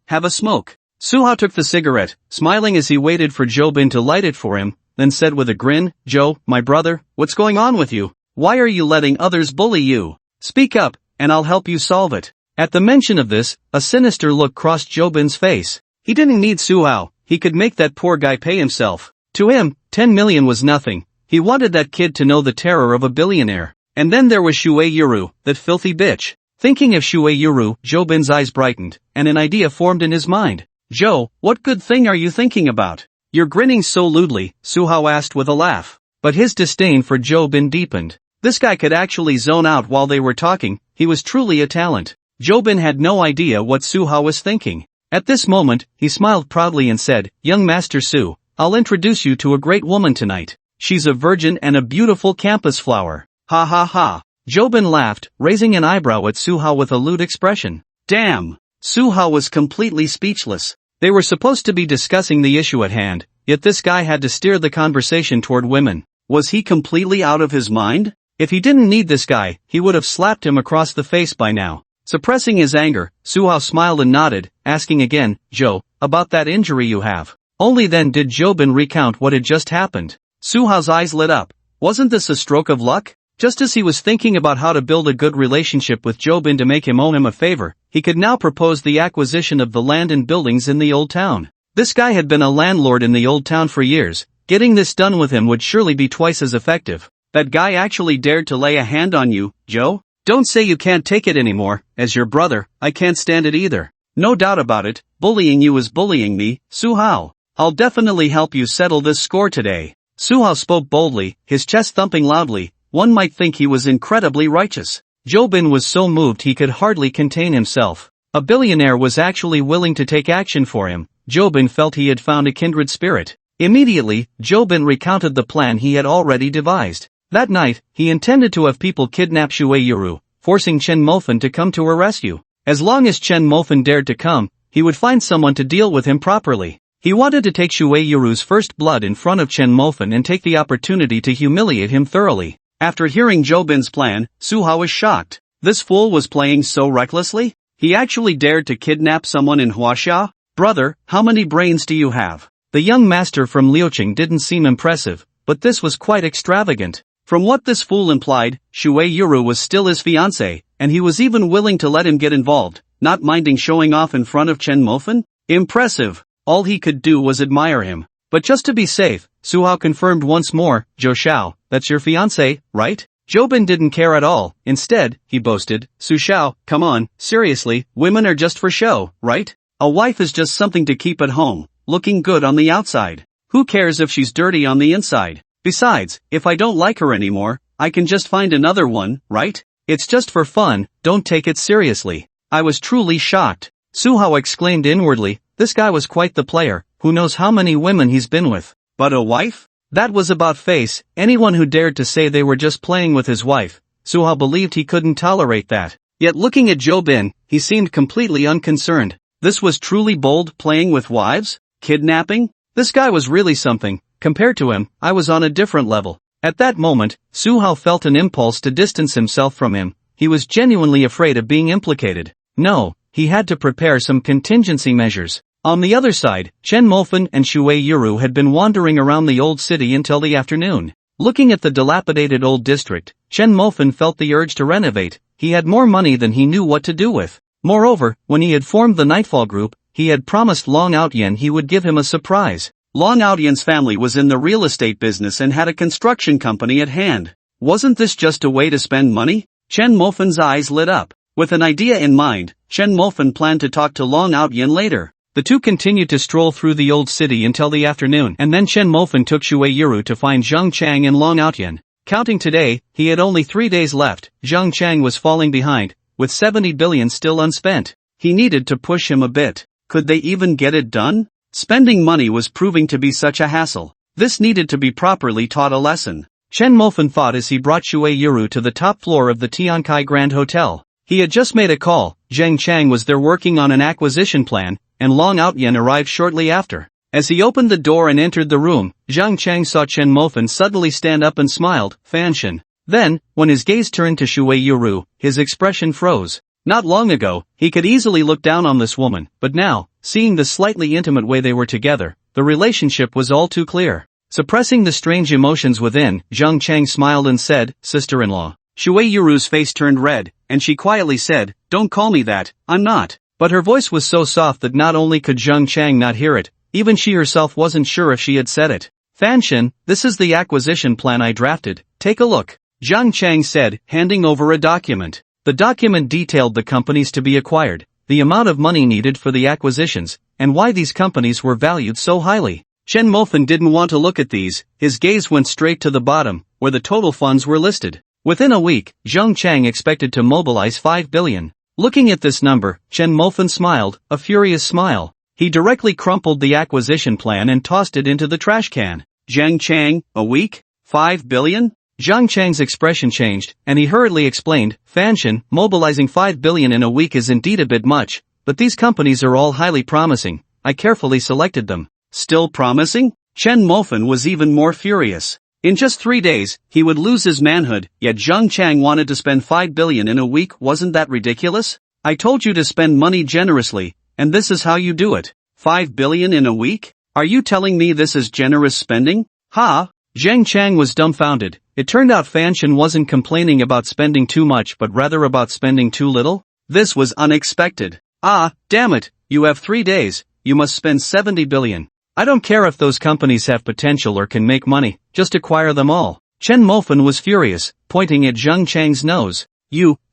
have a smoke. Su Hao took the cigarette, smiling as he waited for Jobin to light it for him, then said with a grin, Joe, my brother, what's going on with you? Why are you letting others bully you? Speak up, and I'll help you solve it. At the mention of this, a sinister look crossed Jobin's face. He didn't need Su Hao, he could make that poor guy pay himself. To him, 10 million was nothing. He wanted that kid to know the terror of a billionaire. And then there was Shui Yuru, that filthy bitch. Thinking of Shui Yuru, Jobin's eyes brightened, and an idea formed in his mind. Joe, what good thing are you thinking about? You're grinning so lewdly, Suhao asked with a laugh. But his disdain for Jobin deepened. This guy could actually zone out while they were talking, he was truly a talent. Jobin had no idea what Suhao was thinking. At this moment, he smiled proudly and said, "Young Master Su, I'll introduce you to a great woman tonight. She's a virgin and a beautiful campus flower." Ha ha ha. Jobin laughed, raising an eyebrow at Suhao with a lewd expression. Damn! Suhao was completely speechless. They were supposed to be discussing the issue at hand, yet this guy had to steer the conversation toward women. Was he completely out of his mind? If he didn't need this guy, he would have slapped him across the face by now. Suppressing his anger, Suhao smiled and nodded, asking again, "Joe, about that injury you have." Only then did Jobin recount what had just happened. Suhao's eyes lit up. Wasn't this a stroke of luck? Just as he was thinking about how to build a good relationship with Jobin to make him owe him a favor, he could now propose the acquisition of the land and buildings in the old town. This guy had been a landlord in the old town for years. Getting this done with him would surely be twice as effective. That guy actually dared to lay a hand on you, Joe? Don't say you can't take it anymore. As your brother, I can't stand it either. No doubt about it, bullying you is bullying me, Suhao. I'll definitely help you settle this score today. Suhao spoke boldly, his chest thumping loudly. One might think he was incredibly righteous. Jobin was so moved he could hardly contain himself. A billionaire was actually willing to take action for him. Jobin felt he had found a kindred spirit. Immediately, Jobin recounted the plan he had already devised. That night, he intended to have people kidnap Shui Yuru, forcing Chen Mofan to come to her rescue. As long as Chen Mofan dared to come, he would find someone to deal with him properly. He wanted to take Shui Yuru's first blood in front of Chen Mofan and take the opportunity to humiliate him thoroughly. After hearing Jobin's plan, Suhao was shocked. This fool was playing so recklessly? He actually dared to kidnap someone in Huaxia? Brother, how many brains do you have? The young master from Liuqing didn't seem impressive, but this was quite extravagant. From what this fool implied, Shui Yuru was still his fiancé, and he was even willing to let him get involved, not minding showing off in front of Chen Mofan? Impressive. All he could do was admire him. But just to be safe, Suhao confirmed once more, "Zhou Xiao, that's your fiancé, right?" Jobin didn't care at all. Instead, he boasted, "Su Xiao, come on, seriously, women are just for show, right? A wife is just something to keep at home, looking good on the outside. Who cares if she's dirty on the inside? Besides, if I don't like her anymore, I can just find another one, right? It's just for fun, don't take it seriously." I was truly shocked. Suhao exclaimed inwardly, this guy was quite the player, who knows how many women he's been with. But a wife? That was about face. Anyone who dared to say they were just playing with his wife, Suhao believed he couldn't tolerate that. Yet looking at Jobin, he seemed completely unconcerned. This was truly bold, playing with wives? Kidnapping? This guy was really something. Compared to him, I was on a different level. At that moment, Suhao felt an impulse to distance himself from him. He was genuinely afraid of being implicated. No, he had to prepare some contingency measures. On the other side, Chen Mofan and Shui Yuru had been wandering around the old city until the afternoon. Looking at the dilapidated old district, Chen Mofan felt the urge to renovate. He had more money than he knew what to do with. Moreover, when he had formed the Nightfall Group, he had promised Long Outyen he would give him a surprise. Long Outyen's family was in the real estate business and had a construction company at hand. Wasn't this just a way to spend money? Chen Mofan's eyes lit up. With an idea in mind, Chen Mofan planned to talk to Long Outyen later. The two continued to stroll through the old city until the afternoon, and then Chen Mofan took Shui Yuru to find Zhang Chang and Long Outyen. Counting today, he had only 3 days left. Zhang Chang was falling behind, with 70 billion still unspent. He needed to push him a bit. Could they even get it done? Spending money was proving to be such a hassle. This needed to be properly taught a lesson. Chen Mofan thought as he brought Shui Yuru to the top floor of the Tiankai Grand Hotel. He had just made a call. Zhang Chang was there working on an acquisition plan, and Long Outyen arrived shortly after. As he opened the door and entered the room, Zhang Chang saw Chen Mofan suddenly stand up and smiled, "Fanshin." Then, when his gaze turned to Shui Yuru, his expression froze. Not long ago, he could easily look down on this woman, but now, seeing the slightly intimate way they were together, the relationship was all too clear. Suppressing the strange emotions within, Zhang Chang smiled and said, "Sister-in-law." Shui Yuru's face turned red, and she quietly said, "Don't call me that, I'm not." But her voice was so soft that not only could Zhang Chang not hear it, even she herself wasn't sure if she had said it. "Fanshin, this is the acquisition plan I drafted, take a look," Zhang Chang said, handing over a document. The document detailed the companies to be acquired, the amount of money needed for the acquisitions, and why these companies were valued so highly. Chen Mofen didn't want to look at these, his gaze went straight to the bottom, where the total funds were listed. Within a week, Zheng Chang expected to mobilize 5 billion. Looking at this number, Chen Mofen smiled, a furious smile. He directly crumpled the acquisition plan and tossed it into the trash can. Zheng Chang, a week? 5 billion? Zheng Chang's expression changed, and he hurriedly explained, Fanshan, mobilizing 5 billion in a week is indeed a bit much, but these companies are all highly promising. I carefully selected them. Still promising? Chen Mofen was even more furious. In just 3 days, he would lose his manhood, yet Zheng Chang wanted to spend 5 billion in a week. Wasn't that ridiculous? I told you to spend money generously, and this is how you do it. 5 billion in a week? Are you telling me this is generous spending? Ha! Zheng Chang was dumbfounded. It turned out Fanshan wasn't complaining about spending too much but rather about spending too little? This was unexpected. Ah, damn it, you have 3 days, you must spend 70 billion. I don't care if those companies have potential or can make money, just acquire them all. Chen Mofen was furious, pointing at Zheng Chang's nose.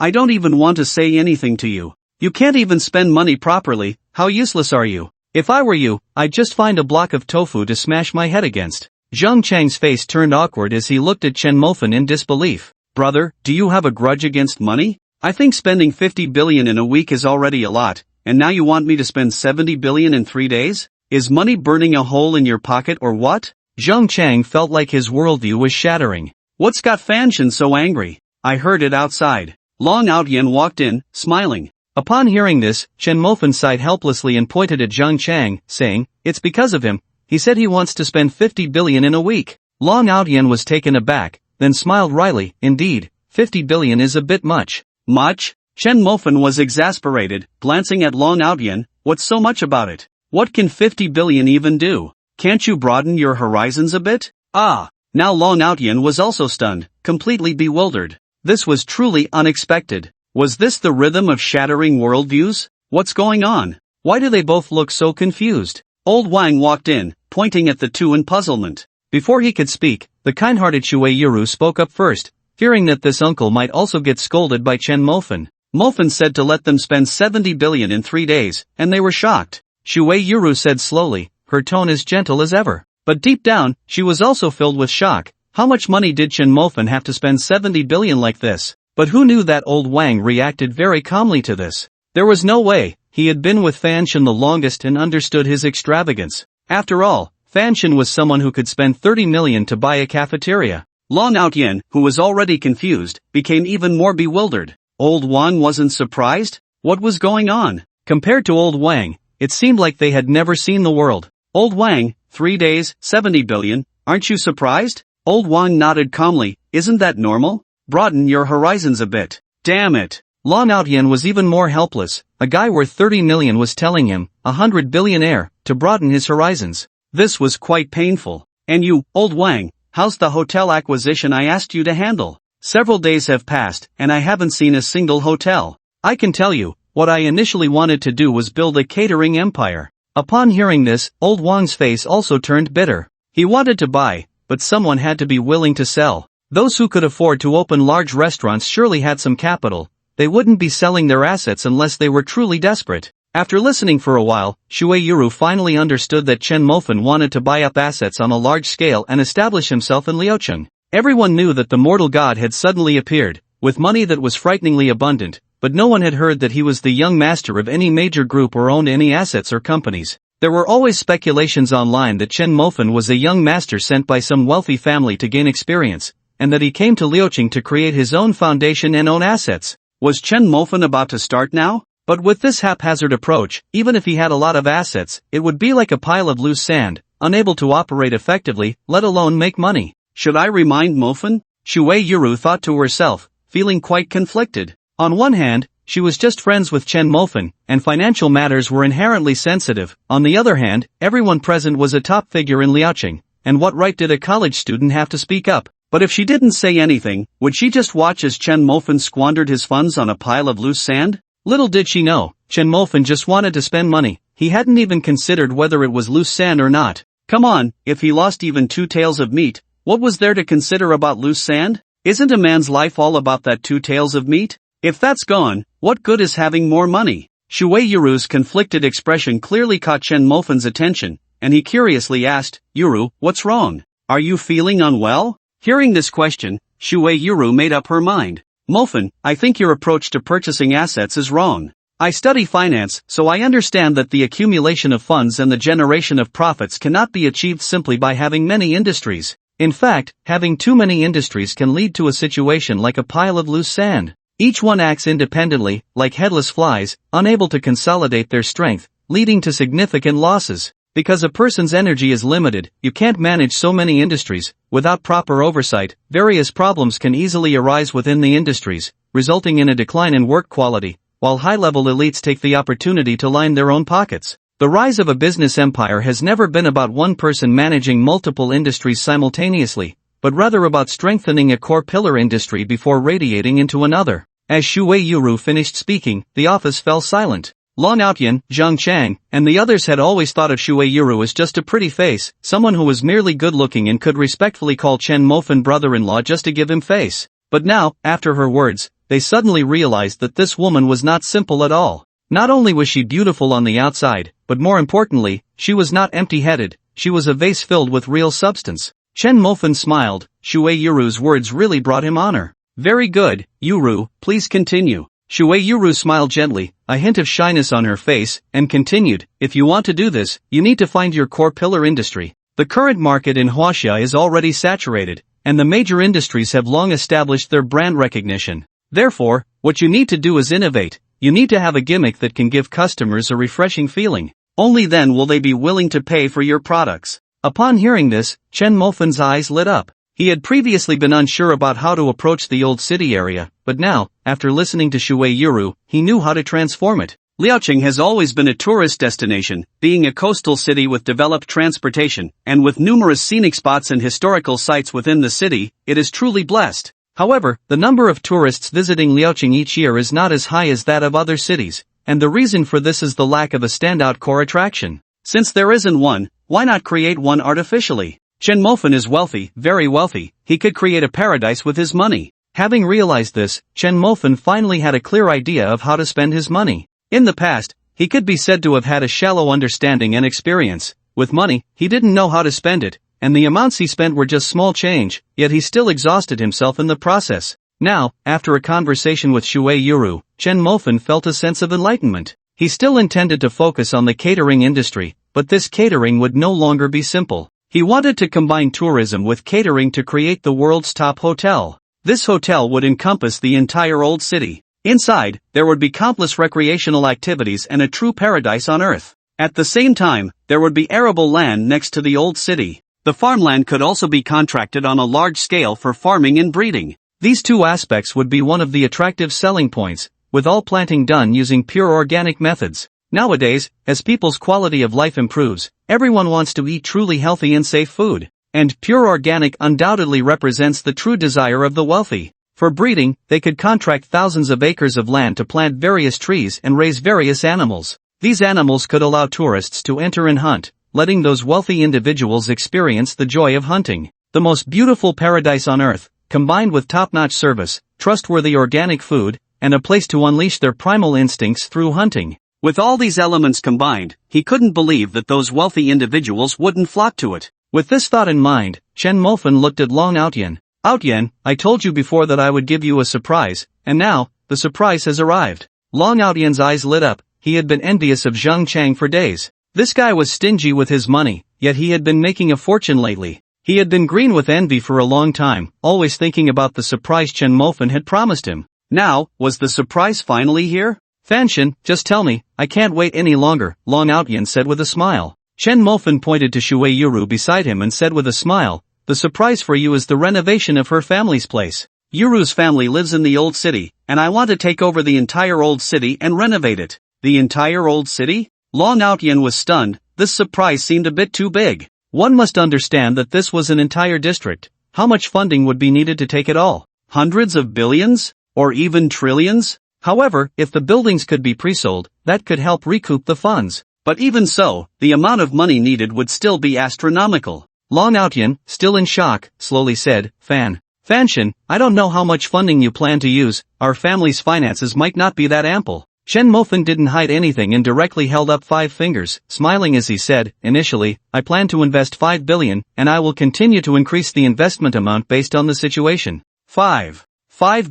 I don't even want to say anything to you. You can't even spend money properly, how useless are you? If I were you, I'd just find a block of tofu to smash my head against. Zheng Chang's face turned awkward as he looked at Chen Mofen in disbelief. Brother, do you have a grudge against money? I think spending 50 billion in a week is already a lot, and now you want me to spend 70 billion in 3 days? Is money burning a hole in your pocket or what? Zheng Chang felt like his worldview was shattering. What's got Fanshan so angry? I heard it outside. Long Outyan walked in, smiling. Upon hearing this, Chen Mofen sighed helplessly and pointed at Zheng Chang, saying, it's because of him. He said he wants to spend 50 billion in a week. Long Outyan was taken aback, then smiled wryly. Indeed, 50 billion is a bit much. Much? Chen Mofen was exasperated, glancing at Long Outyan. What's so much about it? What can 50 billion even do? Can't you broaden your horizons a bit? Ah! Now Long Outyan was also stunned, completely bewildered. This was truly unexpected. Was this the rhythm of shattering worldviews? What's going on? Why do they both look so confused? Old Wang walked in, pointing at the two in puzzlement. Before he could speak, the kind-hearted Shui Yuru spoke up first, fearing that this uncle might also get scolded by Chen Mofen. Mofen said to let them spend 70 billion in 3 days, and they were shocked. Shui Yuru said slowly, her tone as gentle as ever. But deep down, she was also filled with shock. How much money did Chen Mofen have to spend 70 billion like this? But who knew that old Wang reacted very calmly to this? There was no way. He had been with Fanshan the longest and understood his extravagance. After all, Fanshan was someone who could spend 30 million to buy a cafeteria. Long Outyan, who was already confused, became even more bewildered. Old Wang wasn't surprised? What was going on? Compared to Old Wang, it seemed like they had never seen the world. Old Wang, 3 days, 70 billion, aren't you surprised? Old Wang nodded calmly, isn't that normal? Broaden your horizons a bit. Damn it. Long Outyan was even more helpless. A guy worth 30 million was telling him, 100 billionaire, to broaden his horizons. This was quite painful. And you, Old Wang, how's the hotel acquisition I asked you to handle? Several days have passed, and I haven't seen a single hotel. I can tell you, what I initially wanted to do was build a catering empire. Upon hearing this, Old Wang's face also turned bitter. He wanted to buy, but someone had to be willing to sell. Those who could afford to open large restaurants surely had some capital. They wouldn't be selling their assets unless they were truly desperate. After listening for a while, Shui Yuru finally understood that Chen Mofen wanted to buy up assets on a large scale and establish himself in Liucheng. Everyone knew that the mortal god had suddenly appeared, with money that was frighteningly abundant, but no one had heard that he was the young master of any major group or owned any assets or companies. There were always speculations online that Chen Mofen was a young master sent by some wealthy family to gain experience, and that he came to Liucheng to create his own foundation and own assets. Was Chen Mofen about to start now? But with this haphazard approach, even if he had a lot of assets, it would be like a pile of loose sand, unable to operate effectively, let alone make money. Should I remind Mofen? Shui Yuru thought to herself, feeling quite conflicted. On one hand, she was just friends with Chen Mofen, and financial matters were inherently sensitive. On the other hand, everyone present was a top figure in Liucheng, and what right did a college student have to speak up? But if she didn't say anything, would she just watch as Chen Mofen squandered his funds on a pile of loose sand? Little did she know, Chen Mofen just wanted to spend money. He hadn't even considered whether it was loose sand or not. Come on, if he lost even 2 taels of meat, what was there to consider about loose sand? Isn't a man's life all about that 2 taels of meat? If that's gone, what good is having more money? Shui Yuru's conflicted expression clearly caught Chen Mofan's attention, and he curiously asked, "Yuru, what's wrong? Are you feeling unwell?" Hearing this question, Shui Yuru made up her mind. "Mofan, I think your approach to purchasing assets is wrong. I study finance, so I understand that the accumulation of funds and the generation of profits cannot be achieved simply by having many industries. In fact, having too many industries can lead to a situation like a pile of loose sand. Each one acts independently, like headless flies, unable to consolidate their strength, leading to significant losses. Because a person's energy is limited, you can't manage so many industries. Without proper oversight, various problems can easily arise within the industries, resulting in a decline in work quality, while high-level elites take the opportunity to line their own pockets. The rise of a business empire has never been about one person managing multiple industries simultaneously, but rather about strengthening a core pillar industry before radiating into another." As Shui Yuru finished speaking, the office fell silent. Long Outyan, Zhang Chang, and the others had always thought of Shui Yuru as just a pretty face, someone who was merely good-looking and could respectfully call Chen Mofan brother-in-law just to give him face. But now, after her words, they suddenly realized that this woman was not simple at all. Not only was she beautiful on the outside, but more importantly, she was not empty-headed, she was a vase filled with real substance. Chen Mofan smiled. Shui Yuru's words really brought him honor. "Very good, Yuru, please continue." Shui Yuru smiled gently, a hint of shyness on her face, and continued, "If you want to do this, you need to find your core pillar industry. The current market in Huaxia is already saturated, and the major industries have long established their brand recognition. Therefore, what you need to do is innovate. You need to have a gimmick that can give customers a refreshing feeling. Only then will they be willing to pay for your products." Upon hearing this, Chen Mofan's eyes lit up. He had previously been unsure about how to approach the old city area, but now, after listening to Shui Yuru, he knew how to transform it. Liaoqing has always been a tourist destination, being a coastal city with developed transportation, and with numerous scenic spots and historical sites within the city, it is truly blessed. However, the number of tourists visiting Liaoqing each year is not as high as that of other cities, and the reason for this is the lack of a standout core attraction. Since there isn't one, why not create one artificially? Chen Mofan is wealthy, very wealthy. He could create a paradise with his money. Having realized this, Chen Mofan finally had a clear idea of how to spend his money. In the past, he could be said to have had a shallow understanding and experience. With money, he didn't know how to spend it, and the amounts he spent were just small change, yet he still exhausted himself in the process. Now, after a conversation with Shui Yuru, Chen Mofan felt a sense of enlightenment. He still intended to focus on the catering industry, but this catering would no longer be simple. He wanted to combine tourism with catering to create the world's top hotel. This hotel would encompass the entire old city. Inside, there would be countless recreational activities and a true paradise on earth. At the same time, there would be arable land next to the old city. The farmland could also be contracted on a large scale for farming and breeding. These two aspects would be one of the attractive selling points, with all planting done using pure organic methods. Nowadays, as people's quality of life improves, everyone wants to eat truly healthy and safe food. And pure organic undoubtedly represents the true desire of the wealthy. For breeding, they could contract thousands of acres of land to plant various trees and raise various animals. These animals could allow tourists to enter and hunt, letting those wealthy individuals experience the joy of hunting. The most beautiful paradise on earth, combined with top-notch service, trustworthy organic food, and a place to unleash their primal instincts through hunting. With all these elements combined, he couldn't believe that those wealthy individuals wouldn't flock to it. With this thought in mind, Chen Mofan looked at Long Outyan. "Outyan, I told you before that I would give you a surprise, and now, the surprise has arrived." Long Outyan's eyes lit up. He had been envious of Zhang Chang for days. This guy was stingy with his money, yet he had been making a fortune lately. He had been green with envy for a long time, always thinking about the surprise Chen Mofan had promised him. Now, was the surprise finally here? "Fanshin, just tell me, I can't wait any longer," Long Outyan said with a smile. Chen Mofan pointed to Shui Yuru beside him and said with a smile, "The surprise for you is the renovation of her family's place. Yuru's family lives in the old city, and I want to take over the entire old city and renovate it." The entire old city? Long Outyan was stunned. This surprise seemed a bit too big. One must understand that this was an entire district. How much funding would be needed to take it all? Hundreds of billions? Or even trillions? However, if the buildings could be pre-sold, that could help recoup the funds. But even so, the amount of money needed would still be astronomical. Long Outyan, still in shock, slowly said, Fanshin, I don't know how much funding you plan to use. Our family's finances might not be that ample." Chen Mofan didn't hide anything and directly held up 5 fingers, smiling as he said, initially, I plan to invest 5 billion, and I will continue to increase the investment amount based on the situation. 5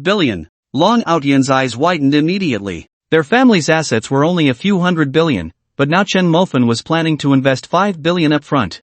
billion. Long Outyan's eyes widened immediately. Their family's assets were only a few hundred billion, but now Chen Mofan was planning to invest 5 billion up front.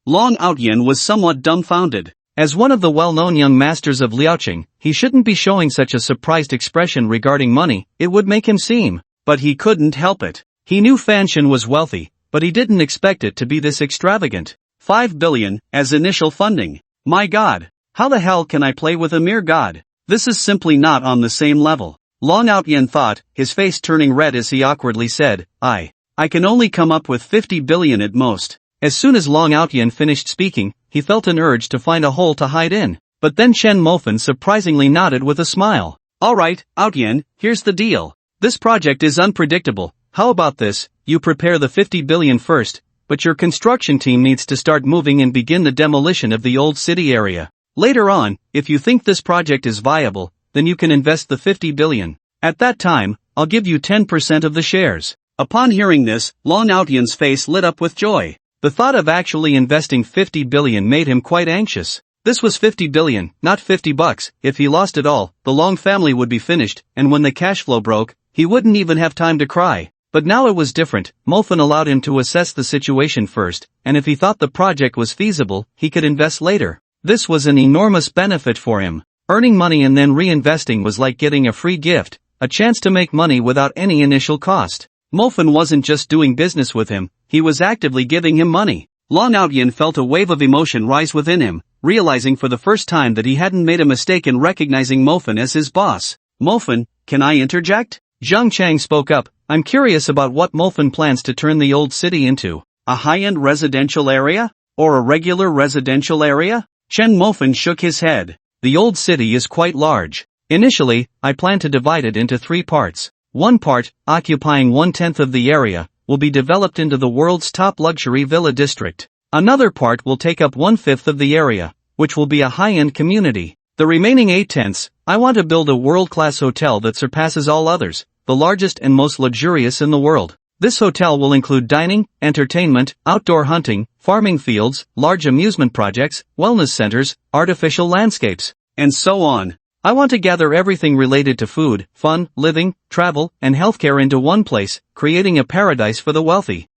Long Outyan was somewhat dumbfounded. As one of the well-known young masters of liaoqing, he shouldn't be showing such a surprised expression regarding money, it would make him seem. But he couldn't help it. He knew Fanshan was wealthy, but he didn't expect it to be this extravagant. 5 billion, as initial funding. My god. How the hell can I play with a mere god? This is simply not on the same level. Long Outyan thought, his face turning red as he awkwardly said, I can only come up with 50 billion at most. As soon as Long Outyan finished speaking, he felt an urge to find a hole to hide in. But then Chen Mofan surprisingly nodded with a smile. Alright, Outyan, here's the deal. This project is unpredictable. How about this, you prepare the 50 billion first, but your construction team needs to start moving and begin the demolition of the old city area. Later on, if you think this project is viable, then you can invest the 50 billion. At that time, I'll give you 10% of the shares. Upon hearing this, Long Outyan's face lit up with joy. The thought of actually investing 50 billion made him quite anxious. This was 50 billion, not 50 bucks. If he lost it all, the Long family would be finished, and when the cash flow broke, he wouldn't even have time to cry. But now it was different. Mofan allowed him to assess the situation first, and if he thought the project was feasible, he could invest later. This was an enormous benefit for him. Earning money and then reinvesting was like getting a free gift, a chance to make money without any initial cost. Mofan wasn't just doing business with him, he was actively giving him money. Long Outyan felt a wave of emotion rise within him, realizing for the first time that he hadn't made a mistake in recognizing Mofan as his boss. Mofan, can I interject? Zhang Chang spoke up, I'm curious about what Mofan plans to turn the old city into. A high-end residential area? Or a regular residential area? Chen Mofan shook his head. The old city is quite large. Initially, I plan to divide it into 3 parts. One part, occupying 1/10 of the area, will be developed into the world's top luxury villa district. Another part will take up 1/5 of the area, which will be a high-end community. The remaining 8/10, I want to build a world-class hotel that surpasses all others, the largest and most luxurious in the world. This hotel will include dining, entertainment, outdoor hunting, farming fields, large amusement projects, wellness centers, artificial landscapes, and so on. I want to gather everything related to food, fun, living, travel, and healthcare into one place, creating a paradise for the wealthy.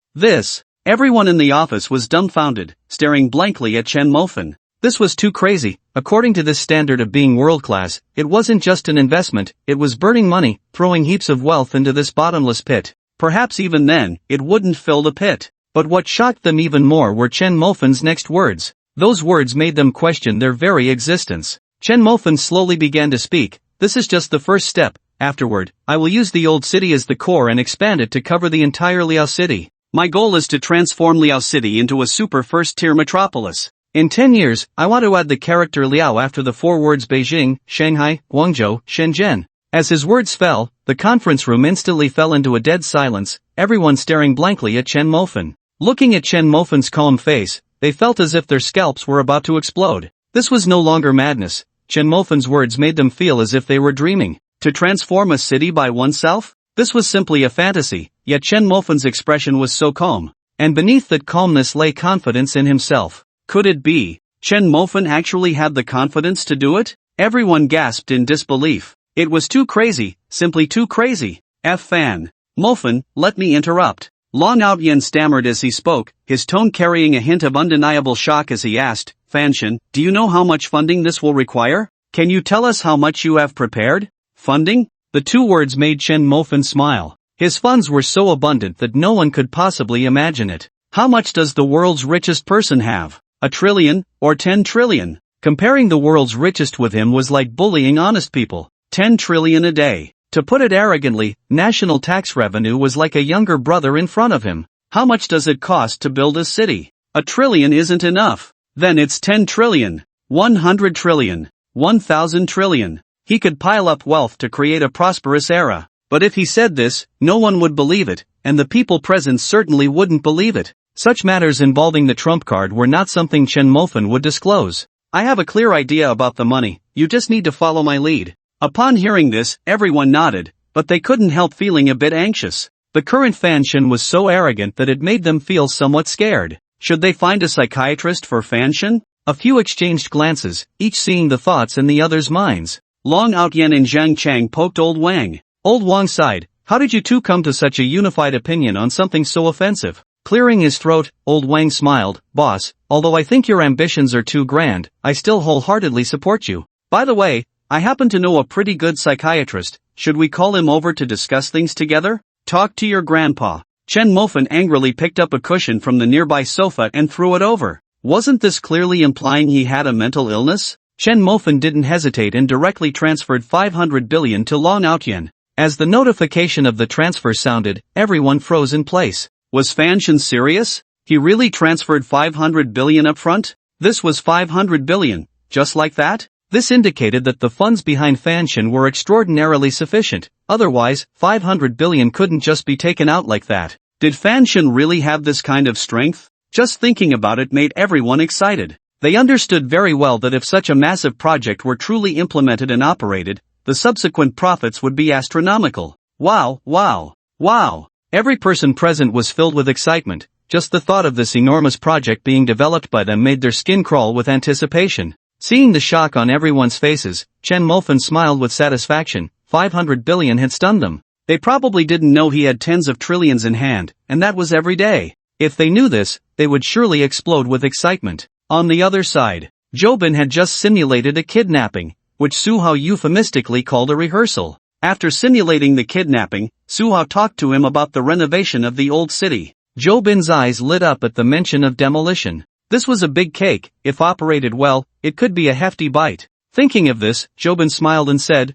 Everyone in the office was dumbfounded, staring blankly at Chen Mofan. This was too crazy. According to this standard of being world-class, it wasn't just an investment, it was burning money, throwing heaps of wealth into this bottomless pit. Perhaps even then, it wouldn't fill the pit. But what shocked them even more were Chen Mofan's next words. Those words made them question their very existence. Chen Mofan slowly began to speak, this is just the first step. Afterward, I will use the old city as the core and expand it to cover the entire Liao City. My goal is to transform Liao City into a super first-tier metropolis. In 10 years, I want to add the character Liao after the 4 words Beijing, Shanghai, Guangzhou, Shenzhen. As his words fell, the conference room instantly fell into a dead silence, everyone staring blankly at Chen Mofan. Looking at Chen Mofan's calm face, they felt as if their scalps were about to explode. This was no longer madness. Chen Mofan's words made them feel as if they were dreaming. To transform a city by oneself? This was simply a fantasy, yet Chen Mofan's expression was so calm. And beneath that calmness lay confidence in himself. Could it be? Chen Mofan actually had the confidence to do it? Everyone gasped in disbelief. It was too crazy, simply too crazy. Fan. Mofan, let me interrupt. Long Outyan stammered as he spoke, his tone carrying a hint of undeniable shock as he asked, Fanshan, do you know how much funding this will require? Can you tell us how much you have prepared? Funding? The 2 words made Chen Mofan smile. His funds were so abundant that no one could possibly imagine it. How much does the world's richest person have? 1 trillion, or 10 trillion? Comparing the world's richest with him was like bullying honest people. 10 trillion a day. To put it arrogantly, national tax revenue was like a younger brother in front of him. How much does it cost to build a city? 1 trillion isn't enough. Then it's 10 trillion, 100 trillion, 1,000 trillion. He could pile up wealth to create a prosperous era. But if he said this, no one would believe it, and the people present certainly wouldn't believe it. Such matters involving the trump card were not something Chen Mofan would disclose. I have a clear idea about the money, you just need to follow my lead. Upon hearing this, everyone nodded, but they couldn't help feeling a bit anxious. The current Fanshin was so arrogant that it made them feel somewhat scared. Should they find a psychiatrist for Fanshin? A few exchanged glances, each seeing the thoughts in the other's minds. Long Outyen and Zhang Chang poked Old Wang. Old Wang sighed. How did you two come to such a unified opinion on something so offensive? Clearing his throat, Old Wang smiled. Boss, although I think your ambitions are too grand, I still wholeheartedly support you. By the way, I happen to know a pretty good psychiatrist. Should we call him over to discuss things together? Talk to your grandpa. Chen Mofan angrily picked up a cushion from the nearby sofa and threw it over. Wasn't this clearly implying he had a mental illness? Chen Mofan didn't hesitate and directly transferred 500 billion to Long Outyen. As the notification of the transfer sounded, everyone froze in place. Was Fanshin serious? He really transferred 500 billion up front? This was 500 billion, just like that? This indicated that the funds behind Fanshin were extraordinarily sufficient, otherwise, 500 billion couldn't just be taken out like that. Did Fanshin really have this kind of strength? Just thinking about it made everyone excited. They understood very well that if such a massive project were truly implemented and operated, the subsequent profits would be astronomical. Wow, wow, wow. Every person present was filled with excitement. Just the thought of this enormous project being developed by them made their skin crawl with anticipation. Seeing the shock on everyone's faces, Chen Mofan smiled with satisfaction. 500 billion had stunned them. They probably didn't know he had tens of trillions in hand, and that was every day. If they knew this, they would surely explode with excitement. On the other side, Jobin had just simulated a kidnapping, which Suhao euphemistically called a rehearsal. After simulating the kidnapping, Suhao talked to him about the renovation of the old city. Jobin's eyes lit up at the mention of demolition. This was a big cake. If operated well, it could be a hefty bite. Thinking of this, Jobin smiled and said,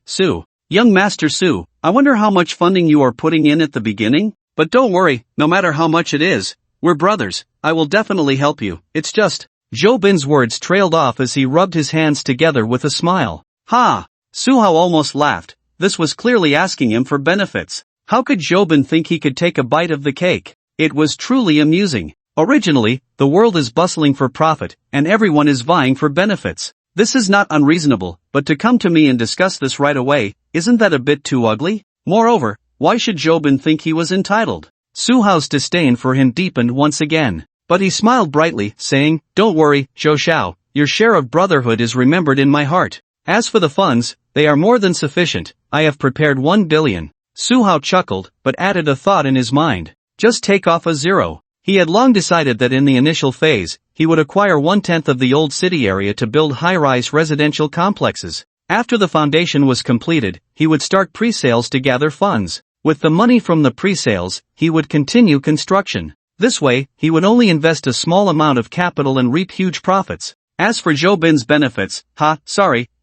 Young Master Su, I wonder how much funding you are putting in at the beginning? But don't worry, no matter how much it is, we're brothers, I will definitely help you, it's just... Jobin's words trailed off as he rubbed his hands together with a smile. Ha! Suhao almost laughed. This was clearly asking him for benefits. How could Jobin think he could take a bite of the cake? It was truly amusing. Originally, the world is bustling for profit, and everyone is vying for benefits. This is not unreasonable, but to come to me and discuss this right away, isn't that a bit too ugly? Moreover, why should Jobin think he was entitled? Suhao's disdain for him deepened once again. But he smiled brightly, saying, Don't worry, Zhou Xiao, your share of brotherhood is remembered in my heart. As for the funds, they are more than sufficient. I have prepared 1 billion. Suhao chuckled, but added a thought in his mind. Just take off a zero. He had long decided that in the initial phase, he would acquire 1/10 of the old city area to build high-rise residential complexes. After the foundation was completed, he would start pre-sales to gather funds. With the money from the pre-sales, he would continue construction. This way, he would only invest a small amount of capital and reap huge profits. As for Jobin's benefits,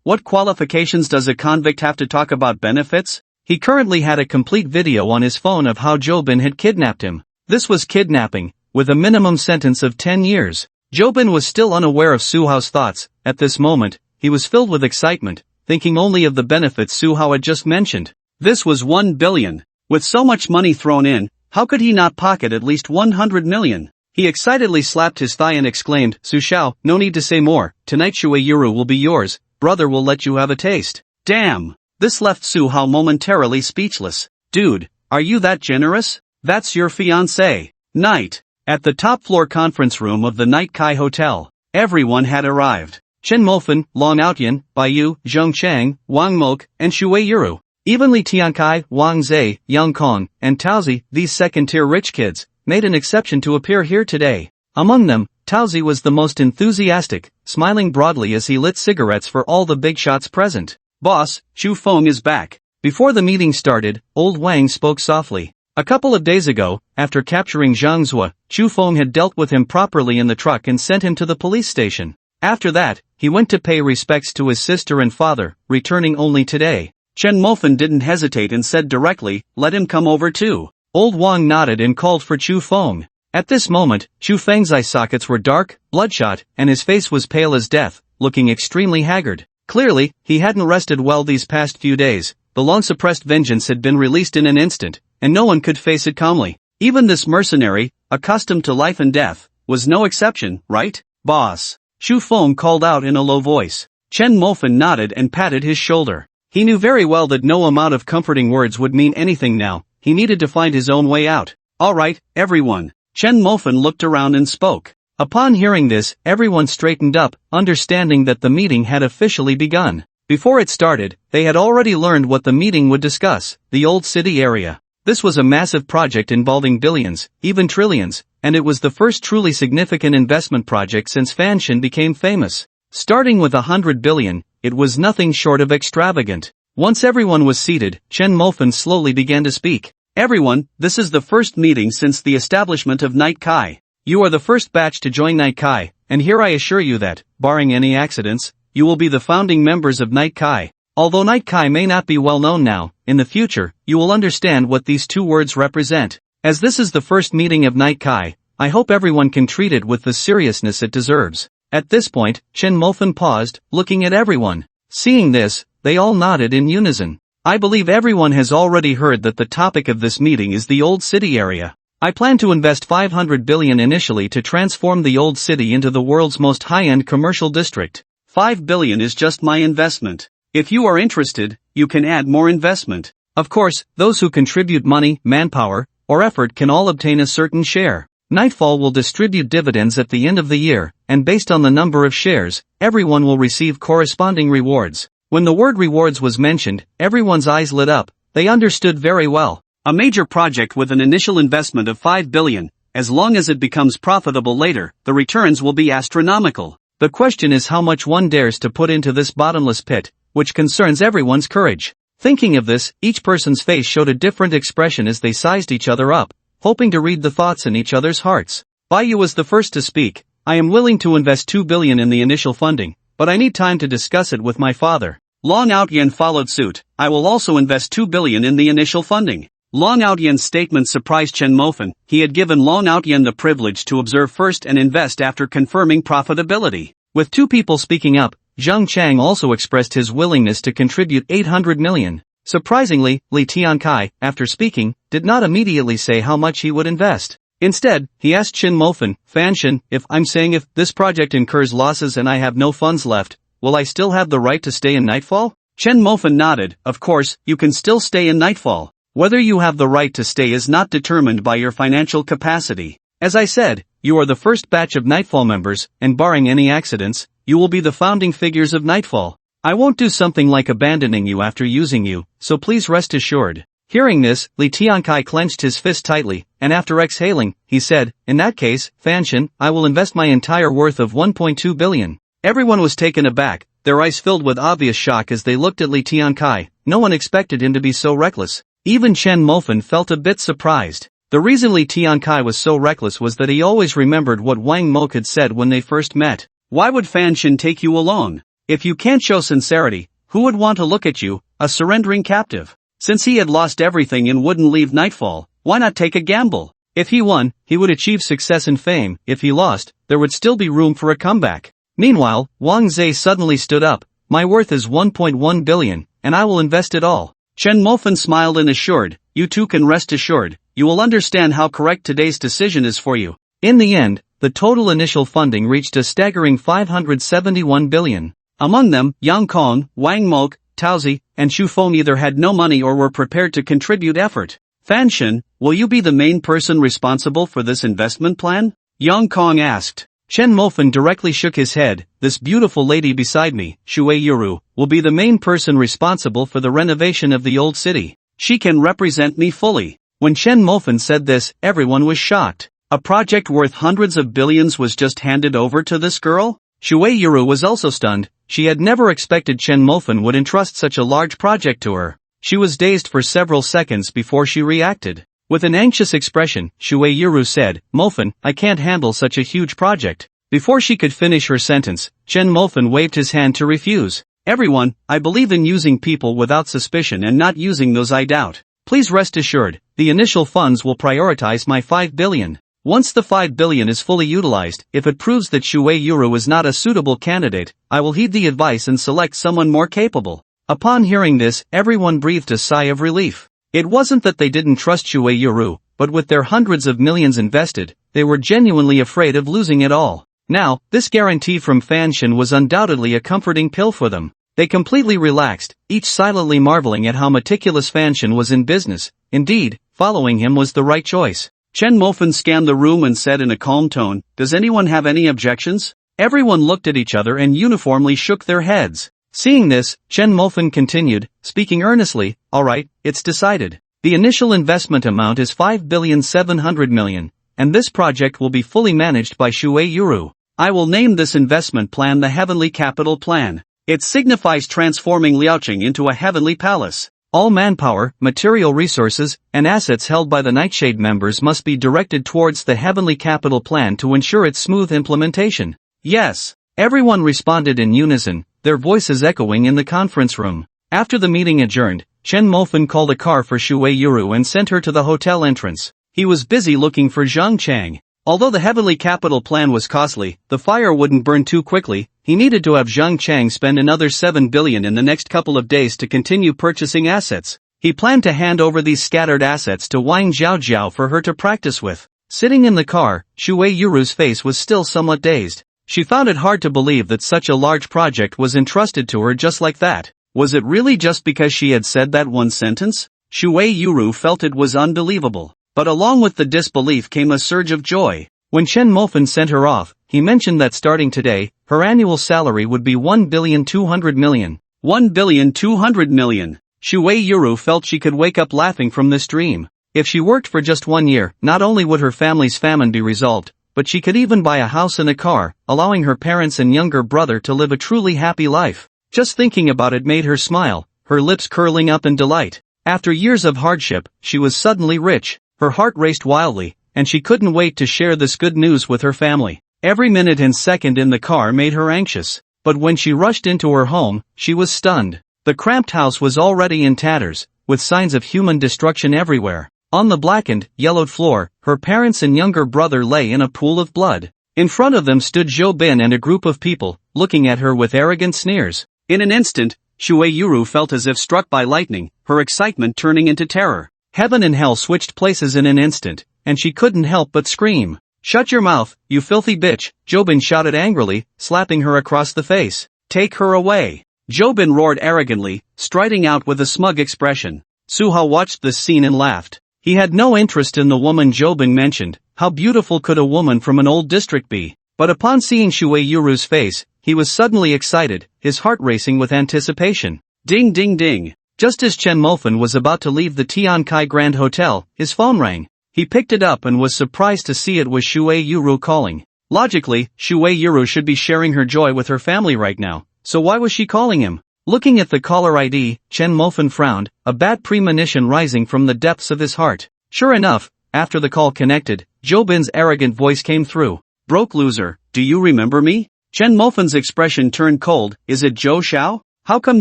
what qualifications does a convict have to talk about benefits? He currently had a complete video on his phone of how Jobin had kidnapped him. This was kidnapping, with a minimum sentence of 10 years. Jobin was still unaware of Suhao's thoughts. At this moment, he was filled with excitement, thinking only of the benefits Suhao had just mentioned. This was 1 billion. With so much money thrown in, how could he not pocket at least 100 million? He excitedly slapped his thigh and exclaimed, Su Xiao, no need to say more. Tonight Shuei will be yours. Brother will let you have a taste. Damn! This left Suhao momentarily speechless. Dude, are you that generous? That's your fiancé. Night. At the top floor conference room of the Night Kai Hotel, everyone had arrived. Chen Mofan, Long Outyen, Baiyu, Zheng Chang, Wang Mok, and Shuei Yuru. Even Li Tiankai, Wang Zhe, Yang Kong, and Taozi, these second-tier rich kids, made an exception to appear here today. Among them, Taozi was the most enthusiastic, smiling broadly as he lit cigarettes for all the big shots present. Boss, Chu Feng is back. Before the meeting started, Old Wang spoke softly. A couple of days ago, after capturing Zhang Zhua, Chu Feng had dealt with him properly in the truck and sent him to the police station. After that, he went to pay respects to his sister and father, returning only today. Chen Mofan didn't hesitate and said directly, let him come over too. Old Wang nodded and called for Chu Feng. At this moment, Chu Feng's eye sockets were dark, bloodshot, and his face was pale as death, looking extremely haggard. Clearly, he hadn't rested well these past few days. The long-suppressed vengeance had been released in an instant, and no one could face it calmly. Even this mercenary, accustomed to life and death, was no exception, right? Boss. Chu Feng called out in a low voice. Chen Mofan nodded and patted his shoulder. He knew very well that no amount of comforting words would mean anything now. He needed to find his own way out. Alright, everyone. Chen Mofen looked around and spoke. Upon hearing this, everyone straightened up, understanding that the meeting had officially begun. Before it started, they had already learned what the meeting would discuss: the old city area. This was a massive project involving billions, even trillions, and it was the first truly significant investment project since Fanshin became famous. Starting with 100 billion, it was nothing short of extravagant. Once everyone was seated, Chen Mofen slowly began to speak. Everyone, this is the first meeting since the establishment of Night Kai. You are the first batch to join Night Kai, and here I assure you that, barring any accidents, you will be the founding members of Night Kai. Although Night Kai may not be well known now, in the future, you will understand what these two words represent. As this is the first meeting of Night Kai, I hope everyone can treat it with the seriousness it deserves. At this point, Chen Mofen paused, looking at everyone. Seeing this, they all nodded in unison. I believe everyone has already heard that the topic of this meeting is the old city area. I plan to invest 500 billion initially to transform the old city into the world's most high-end commercial district. 5 billion is just my investment. If you are interested, you can add more investment. Of course, those who contribute money, manpower, or effort can all obtain a certain share. Nightfall will distribute dividends at the end of the year, and based on the number of shares, everyone will receive corresponding rewards. When the word rewards was mentioned, everyone's eyes lit up. They understood very well. A major project with an initial investment of 5 billion, as long as it becomes profitable later, the returns will be astronomical. The question is how much one dares to put into this bottomless pit, which concerns everyone's courage. Thinking of this, each person's face showed a different expression as they sized each other up, hoping to read the thoughts in each other's hearts. Baiyu was the first to speak. I am willing to invest 2 billion in the initial funding, but I need time to discuss it with my father. Long Outyen followed suit. I will also invest 2 billion in the initial funding. Long Outyen's statement surprised Chen Mofen. He had given Long Outyen the privilege to observe first and invest after confirming profitability. With two people speaking up, Zheng Chang also expressed his willingness to contribute 800 million. Surprisingly, Li Tiankai, after speaking, did not immediately say how much he would invest. Instead, he asked Chen Mofen, Fanshin, if this project incurs losses and I have no funds left, will I still have the right to stay in Nightfall? Chen Mofen nodded. Of course, you can still stay in Nightfall. Whether you have the right to stay is not determined by your financial capacity. As I said, you are the first batch of Nightfall members, and barring any accidents, you will be the founding figures of Nightfall. I won't do something like abandoning you after using you, so please rest assured. Hearing this, Li Tiankai clenched his fist tightly, and after exhaling, he said, in that case, Fanshin, I will invest my entire worth of 1.2 billion. Everyone was taken aback, their eyes filled with obvious shock as they looked at Li Tiankai. No one expected him to be so reckless. Even Chen Mofen felt a bit surprised. The reason Li Tiankai was so reckless was that he always remembered what Wang Mok had said when they first met. Why would Fanshin take you along? If you can't show sincerity, who would want to look at you, a surrendering captive? Since he had lost everything and wouldn't leave Nightfall, why not take a gamble? If he won, he would achieve success and fame. If he lost, there would still be room for a comeback. Meanwhile, Wang Zhe suddenly stood up. My worth is 1.1 billion, and I will invest it all. Chen Mofen smiled and assured, you too can rest assured, you will understand how correct today's decision is for you. In the end, the total initial funding reached a staggering 571 billion. Among them, Yang Kong, Wang Mok, Taozi, and Xu Feng either had no money or were prepared to contribute effort. Fanshin, will you be the main person responsible for this investment plan? Yang Kong asked. Chen Mofen directly shook his head. This beautiful lady beside me, Shui Yuru, will be the main person responsible for the renovation of the old city. She can represent me fully. When Chen Mofen said this, everyone was shocked. A project worth hundreds of billions was just handed over to this girl? Shui Yuru was also stunned. She had never expected Chen Mofen would entrust such a large project to her. She was dazed for several seconds before she reacted. With an anxious expression, Shui Yuru said, Mofen, I can't handle such a huge project. Before she could finish her sentence, Chen Mofen waved his hand to refuse. Everyone, I believe in using people without suspicion and not using those I doubt. Please rest assured, the initial funds will prioritize my 5 billion. Once the 5 billion is fully utilized, if it proves that Shui Yuru is not a suitable candidate, I will heed the advice and select someone more capable. Upon hearing this, everyone breathed a sigh of relief. It wasn't that they didn't trust Shui Yuru, but with their hundreds of millions invested, they were genuinely afraid of losing it all. Now, this guarantee from Fanshin was undoubtedly a comforting pill for them. They completely relaxed, each silently marveling at how meticulous Fanshan was in business. Indeed, following him was the right choice. Chen Mofan scanned the room and said in a calm tone, "Does anyone have any objections?" Everyone looked at each other and uniformly shook their heads. Seeing this, Chen Mofan continued, speaking earnestly, "All right, it's decided. The initial investment amount is 5,700,000,000, and this project will be fully managed by Shui Yuru. I will name this investment plan the Heavenly Capital Plan. It signifies transforming Liaoqing into a heavenly palace. All manpower, material resources, and assets held by the Nightshade members must be directed towards the Heavenly Capital Plan to ensure its smooth implementation." "Yes." Everyone responded in unison, their voices echoing in the conference room. After the meeting adjourned, Chen Mofan called a car for Shui Yuru and sent her to the hotel entrance. He was busy looking for Zhang Chang. Although the Heavenly Capital Plan was costly, the fire wouldn't burn too quickly. He needed to have Zhang Chang spend another 7 billion in the next couple of days to continue purchasing assets. He planned to hand over these scattered assets to Wang Zhaojiao for her to practice with. Sitting in the car, Shui Yuru's face was still somewhat dazed. She found it hard to believe that such a large project was entrusted to her just like that. Was it really just because she had said that one sentence? Shui Yuru felt it was unbelievable. But along with the disbelief came a surge of joy. When Chen Mofan sent her off, he mentioned that starting today, her annual salary would be 1,200,000,000. 1,200,000,000. Shui Yuru felt she could wake up laughing from this dream. If she worked for just 1 year, not only would her family's famine be resolved, but she could even buy a house and a car, allowing her parents and younger brother to live a truly happy life. Just thinking about it made her smile, her lips curling up in delight. After years of hardship, she was suddenly rich. Her heart raced wildly, and she couldn't wait to share this good news with her family. Every minute and second in the car made her anxious. But when she rushed into her home, she was stunned. The cramped house was already in tatters, with signs of human destruction everywhere. On the blackened, yellowed floor, her parents and younger brother lay in a pool of blood. In front of them stood Zhou Bin and a group of people, looking at her with arrogant sneers. In an instant, Shui Yuru felt as if struck by lightning, her excitement turning into terror. Heaven and hell switched places in an instant, and she couldn't help but scream. "Shut your mouth, you filthy bitch," Zhou Bin shouted angrily, slapping her across the face. "Take her away." Zhou Bin roared arrogantly, striding out with a smug expression. Suha watched this scene and laughed. He had no interest in the woman Zhou Bin mentioned. How beautiful could a woman from an old district be? But upon seeing Shui Yuru's face, he was suddenly excited, his heart racing with anticipation. Ding ding ding. Just as Chen Mofan was about to leave the Tiankai Grand Hotel, his phone rang. He picked it up and was surprised to see it was Shui Yuru calling. Logically, Shui Yuru should be sharing her joy with her family right now, so why was she calling him? Looking at the caller ID, Chen Mofan frowned, a bad premonition rising from the depths of his heart. Sure enough, after the call connected, Zhou Bin's arrogant voice came through. "Broke loser, do you remember me?" Chen Mofan's expression turned cold. "Is it Zhou Xiao? How come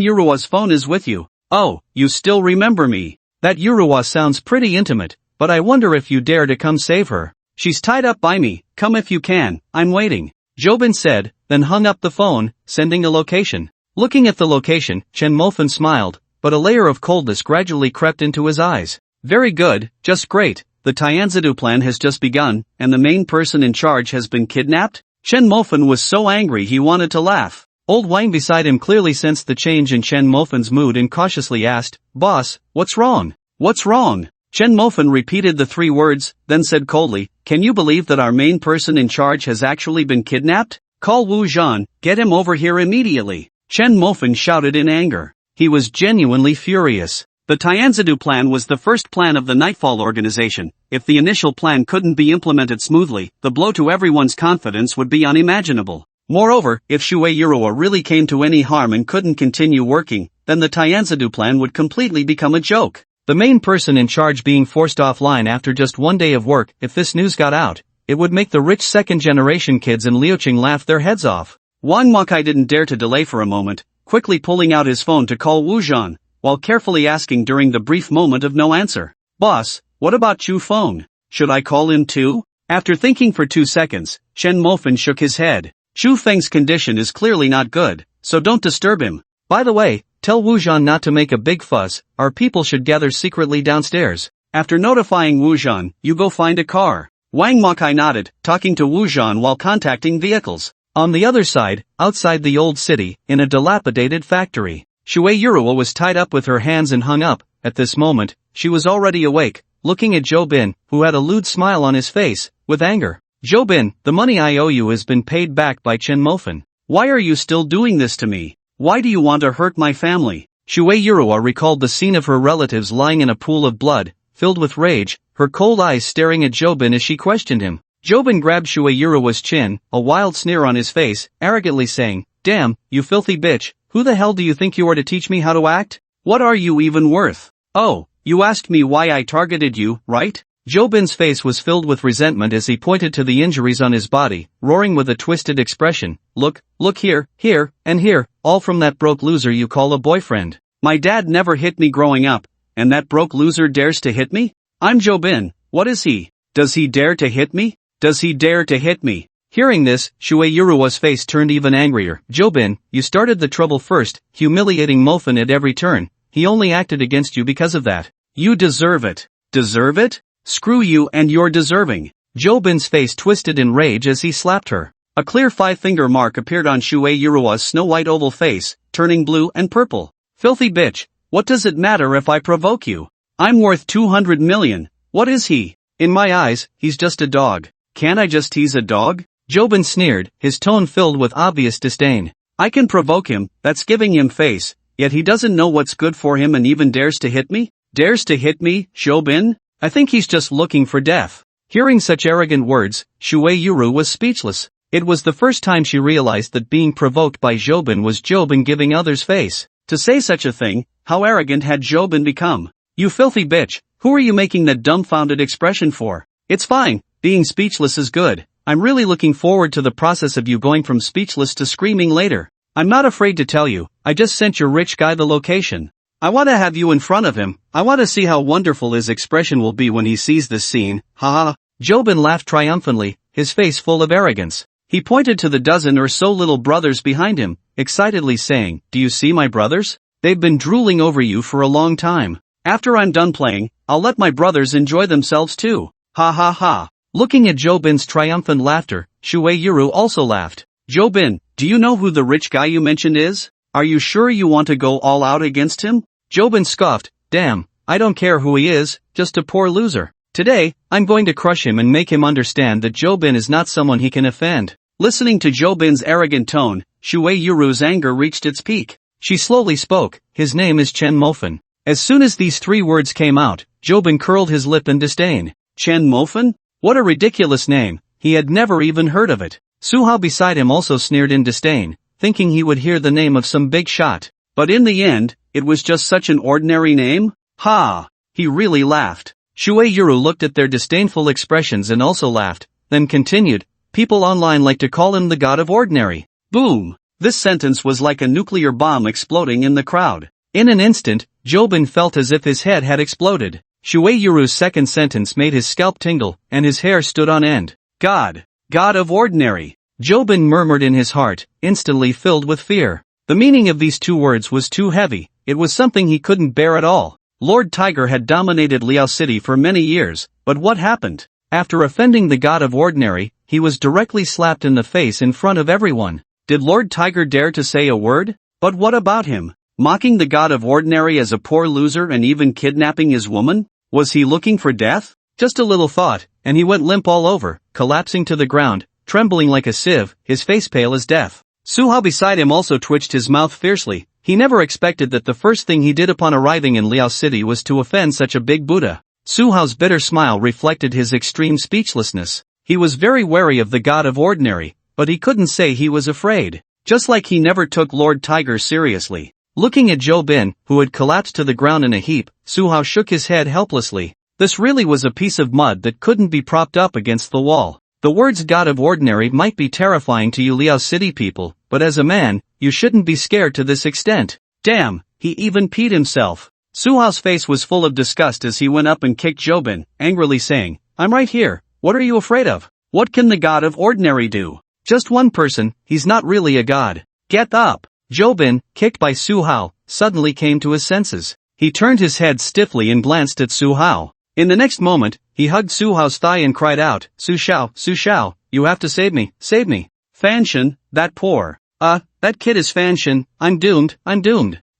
Yurua's phone is with you?" "Oh, you still remember me. That Yurua sounds pretty intimate, but I wonder if you dare to come save her. She's tied up by me, come if you can, I'm waiting," Zhou Bin said, then hung up the phone, sending a location. Looking at the location, Chen Mofan smiled, but a layer of coldness gradually crept into his eyes. "Very good, just great. The Tianzidu plan has just begun, and the main person in charge has been kidnapped?" Chen Mofan was so angry he wanted to laugh. Old Wang beside him clearly sensed the change in Chen Mofan's mood and cautiously asked, "Boss, what's wrong?" "What's wrong?" Chen Mofan repeated the 3 words, then said coldly, "Can you believe that our main person in charge has actually been kidnapped? Call Wu Zhan, get him over here immediately." Chen Mofan shouted in anger. He was genuinely furious. The Tianzidu plan was the first plan of the Nightfall organization. If the initial plan couldn't be implemented smoothly, the blow to everyone's confidence would be unimaginable. Moreover, if Shui Yurua really came to any harm and couldn't continue working, then the Tianzidu plan would completely become a joke. The main person in charge being forced offline after just 1 day of work. If this news got out, it would make the rich second-generation kids in Liaoqing laugh their heads off. Wang Makai didn't dare to delay for a moment, quickly pulling out his phone to call Wu Zhan, while carefully asking during the brief moment of no answer, "Boss, what about Chu Feng? Should I call him too?" After thinking for 2 seconds, Chen Mofan shook his head. "Chu Feng's condition is clearly not good, so don't disturb him. By the way, tell Wu Zhan not to make a big fuss, our people should gather secretly downstairs. After notifying Wu Zhan, you go find a car." Wang Makai nodded, talking to Wu Zhan while contacting vehicles. On the other side, outside the old city, in a dilapidated factory, Shuei Yuruwa was tied up with her hands and hung up. At this moment, she was already awake, looking at Jobin, who had a lewd smile on his face, with anger. Jobin, the money I owe you has been paid back by Chen Mofan. Why are you still doing this to me? Why do you want to hurt my family? Shuei Yuruwa recalled the scene of her relatives lying in a pool of blood, filled with rage, her cold eyes staring at Jobin as she questioned him. Jobin grabbed Shuei Yuruwa's chin, a wild sneer on his face, arrogantly saying, "Damn, you filthy bitch, who the hell do you think you are to teach me how to act? What are you even worth? Oh, you asked me why I targeted you, right?" Jobin's face was filled with resentment as he pointed to the injuries on his body, roaring with a twisted expression, Look here, and here, all from that broke loser you call a boyfriend. My dad never hit me growing up, and that broke loser dares to hit me? I'm Jobin, what is he? Does he dare to hit me? Does he dare to hit me?" Hearing this, Shuei Yuruwa's face turned even angrier. "Jobin, you started the trouble first, humiliating Mofan at every turn. He only acted against you because of that. You deserve it." "Deserve it? Screw you and you're deserving." Jobin's face twisted in rage as he slapped her. A clear 5-finger mark appeared on Shuei Yuruwa's snow-white oval face, turning blue and purple. "Filthy bitch, what does it matter if I provoke you? I'm worth 200 million. What is he? In my eyes, he's just a dog. Can't I just tease a dog?" Jobin sneered, his tone filled with obvious disdain. "I can provoke him, that's giving him face, yet he doesn't know what's good for him and even dares to hit me? Dares to hit me, Jobin? I think he's just looking for death." Hearing such arrogant words, Shuei Yuru was speechless. It was the first time she realized that being provoked by Jobin was Jobin giving others face. To say such a thing, how arrogant had Jobin become? "You filthy bitch, who are you making that dumbfounded expression for? It's fine, being speechless is good. I'm really looking forward to the process of you going from speechless to screaming later. I'm not afraid to tell you, I just sent your rich guy the location. I want to have you in front of him. I want to see how wonderful his expression will be when he sees this scene, haha." Jobin laughed triumphantly, his face full of arrogance. He pointed to the dozen or so little brothers behind him, excitedly saying, "Do you see my brothers? They've been drooling over you for a long time. After I'm done playing, I'll let my brothers enjoy themselves too. Ha ha ha." Looking at Jobin's triumphant laughter, Shuei Yuru also laughed. "Jobin, do you know who the rich guy you mentioned is? Are you sure you want to go all out against him?" Jobin scoffed, "Damn, I don't care who he is, just a poor loser. Today, I'm going to crush him and make him understand that Jobin is not someone he can offend." Listening to Jobin's arrogant tone, Shuei Yuru's anger reached its peak. She slowly spoke, "His name is Chen Mofan." As soon as these 3 words came out, Jobin curled his lip in disdain. Chen Mofan? What a ridiculous name, he had never even heard of it. Suhao beside him also sneered in disdain, thinking he would hear the name of some big shot. But in the end, it was just such an ordinary name? Ha! He really laughed. Shuei Yuru looked at their disdainful expressions and also laughed, then continued, "People online like to call him the god of ordinary." Boom! This sentence was like a nuclear bomb exploding in the crowd. In an instant, Jobin felt as if his head had exploded. Shuei Yuru's second sentence made his scalp tingle, and his hair stood on end. God of ordinary. Jobin murmured in his heart, instantly filled with fear. The meaning of these 2 words was too heavy, it was something he couldn't bear at all. Lord Tiger had dominated Liao City for many years, but what happened? After offending the god of ordinary, he was directly slapped in the face in front of everyone. Did Lord Tiger dare to say a word? But what about him? Mocking the god of ordinary as a poor loser and even kidnapping his woman? Was he looking for death? Just a little thought, and he went limp all over, collapsing to the ground, trembling like a sieve, his face pale as death. Suhao beside him also twitched his mouth fiercely. He never expected that the first thing he did upon arriving in Liao City was to offend such a big Buddha. Suhao's bitter smile reflected his extreme speechlessness. He was very wary of the god of ordinary, but he couldn't say he was afraid. Just like he never took Lord Tiger seriously. Looking at Jobin, who had collapsed to the ground in a heap, Suhao shook his head helplessly. This really was a piece of mud that couldn't be propped up against the wall. The words god of ordinary might be terrifying to you Liao City people, but as a man, you shouldn't be scared to this extent. Damn, he even peed himself. Suhao's face was full of disgust as he went up and kicked Jobin, angrily saying, "I'm right here, what are you afraid of? What can the god of ordinary do? Just one person, he's not really a god. Get up." Jobin, kicked by Suhao, suddenly came to his senses. He turned his head stiffly and glanced at Suhao. In the next moment, he hugged Suhao's thigh and cried out, Su Shao, you have to save me, save me. Fanshin, that poor. That kid is Fanshin, I'm doomed.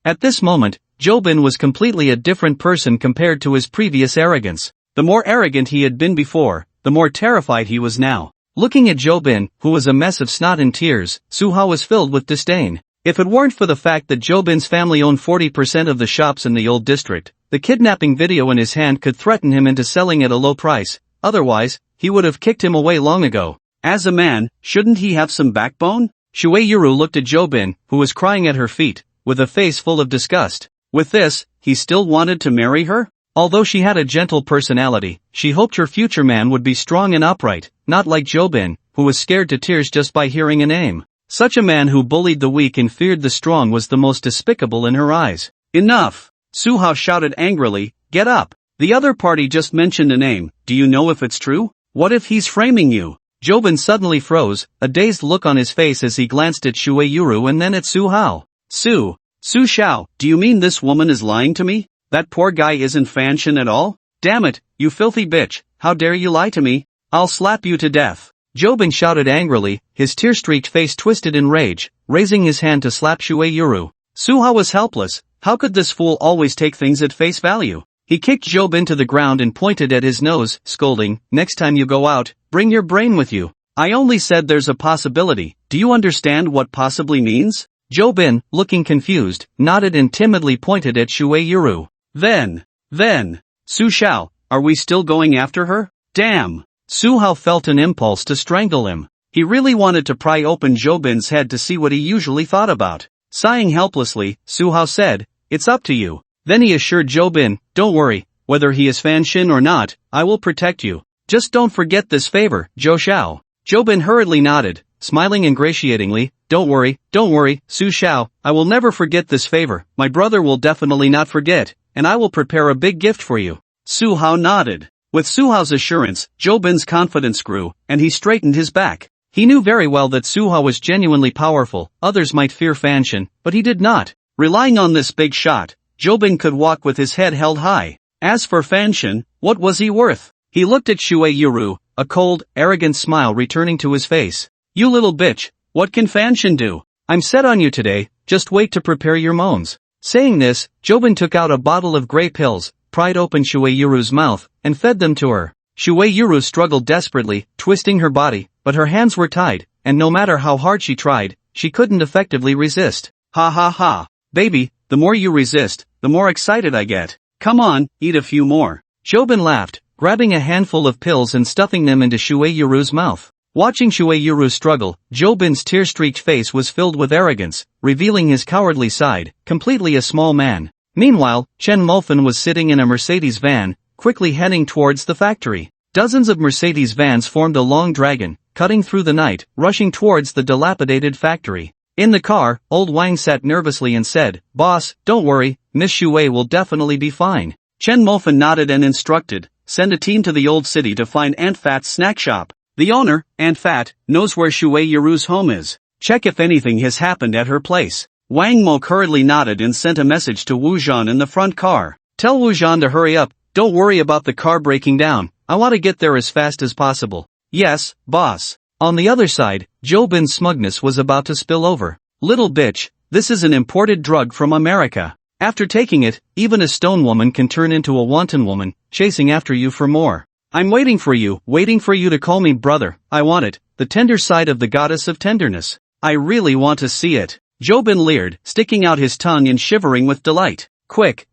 At this moment, Jobin was completely a different person compared to his previous arrogance. The more arrogant he had been before, the more terrified he was now. Looking at Jobin, who was a mess of snot and tears, Suha was filled with disdain. If it weren't for the fact that Jobin's family owned 40% of the shops in the old district, the kidnapping video in his hand could threaten him into selling at a low price, otherwise, he would have kicked him away long ago. As a man, shouldn't he have some backbone? Shueiyuru looked at Jobin, who was crying at her feet, with a face full of disgust. With this, he still wanted to marry her? Although she had a gentle personality, she hoped her future man would be strong and upright, not like Jobin, who was scared to tears just by hearing a name. Such a man who bullied the weak and feared the strong was the most despicable in her eyes. Enough! Suha shouted angrily, get up! The other party just mentioned a name, do you know if it's true? What if he's framing you? Jobin suddenly froze, a dazed look on his face as he glanced at Shueiyuru and then at Su Hao. Su Xiao, do you mean this woman is lying to me? That poor guy isn't Fanshin at all? Damn it, you filthy bitch, how dare you lie to me? I'll slap you to death. Jobin shouted angrily, his tear-streaked face twisted in rage, raising his hand to slap Shueiyuru. Suha was helpless, how could this fool always take things at face value? He kicked Jobin to the ground and pointed at his nose, scolding, next time you go out, bring your brain with you. I only said there's a possibility, do you understand what possibly means? Jobin, looking confused, nodded and timidly pointed at Shueiyuru. Then, Su Xiao, are we still going after her? Damn! Su Hao felt an impulse to strangle him. He really wanted to pry open Jobin's head to see what he usually thought about. Sighing helplessly, Su Hao said, it's up to you. Then he assured Jobin, don't worry, whether he is Fanshin or not, I will protect you. Just don't forget this favor, Zhou Xiao. Jobin hurriedly nodded, smiling ingratiatingly, don't worry, Su Xiao, I will never forget this favor, my brother will definitely not forget, and I will prepare a big gift for you. Su Hao nodded. With Su Hao's assurance, Jobin's confidence grew, and he straightened his back. He knew very well that Su Hao was genuinely powerful, others might fear Fanshin, but he did not. Relying on this big shot, Jobin could walk with his head held high. As for Fanshin, what was he worth? He looked at Shueiyuru, a cold, arrogant smile returning to his face. You little bitch, what can Fanshin do? I'm set on you today, just wait to prepare your moans. Saying this, Jobin took out a bottle of grey pills, pried open Shueiyuru's mouth, and fed them to her. Shueiyuru struggled desperately, twisting her body, but her hands were tied, and no matter how hard she tried, she couldn't effectively resist. Ha ha ha. Baby, the more you resist, the more excited I get. Come on, eat a few more. Jobin laughed, grabbing a handful of pills and stuffing them into Shueiyuru's mouth. Watching Shueiyuru struggle, Jobin's tear-streaked face was filled with arrogance, revealing his cowardly side, completely a small man. Meanwhile, Chen Mulfin was sitting in a Mercedes van, quickly heading towards the factory. Dozens of Mercedes vans formed a long dragon, cutting through the night, rushing towards the dilapidated factory. In the car, old Wang sat nervously and said, Boss, don't worry, Miss Shuei will definitely be fine. Chen Mulfin nodded and instructed, send a team to the old city to find Aunt Fat's snack shop. The owner, Aunt Fat, knows where Shueiyuru's home is. Check if anything has happened at her place. Wang Mo hurriedly nodded and sent a message to Wu Zhan in the front car. Tell Wu Zhan to hurry up, don't worry about the car breaking down, I want to get there as fast as possible. Yes, boss. On the other side, Jobin's smugness was about to spill over. Little bitch, this is an imported drug from America. After taking it, even a stone woman can turn into a wanton woman, chasing after you for more. I'm waiting for you to call me brother, I want it, the tender side of the goddess of tenderness. I really want to see it. Jobin leered, sticking out his tongue and shivering with delight. Quick,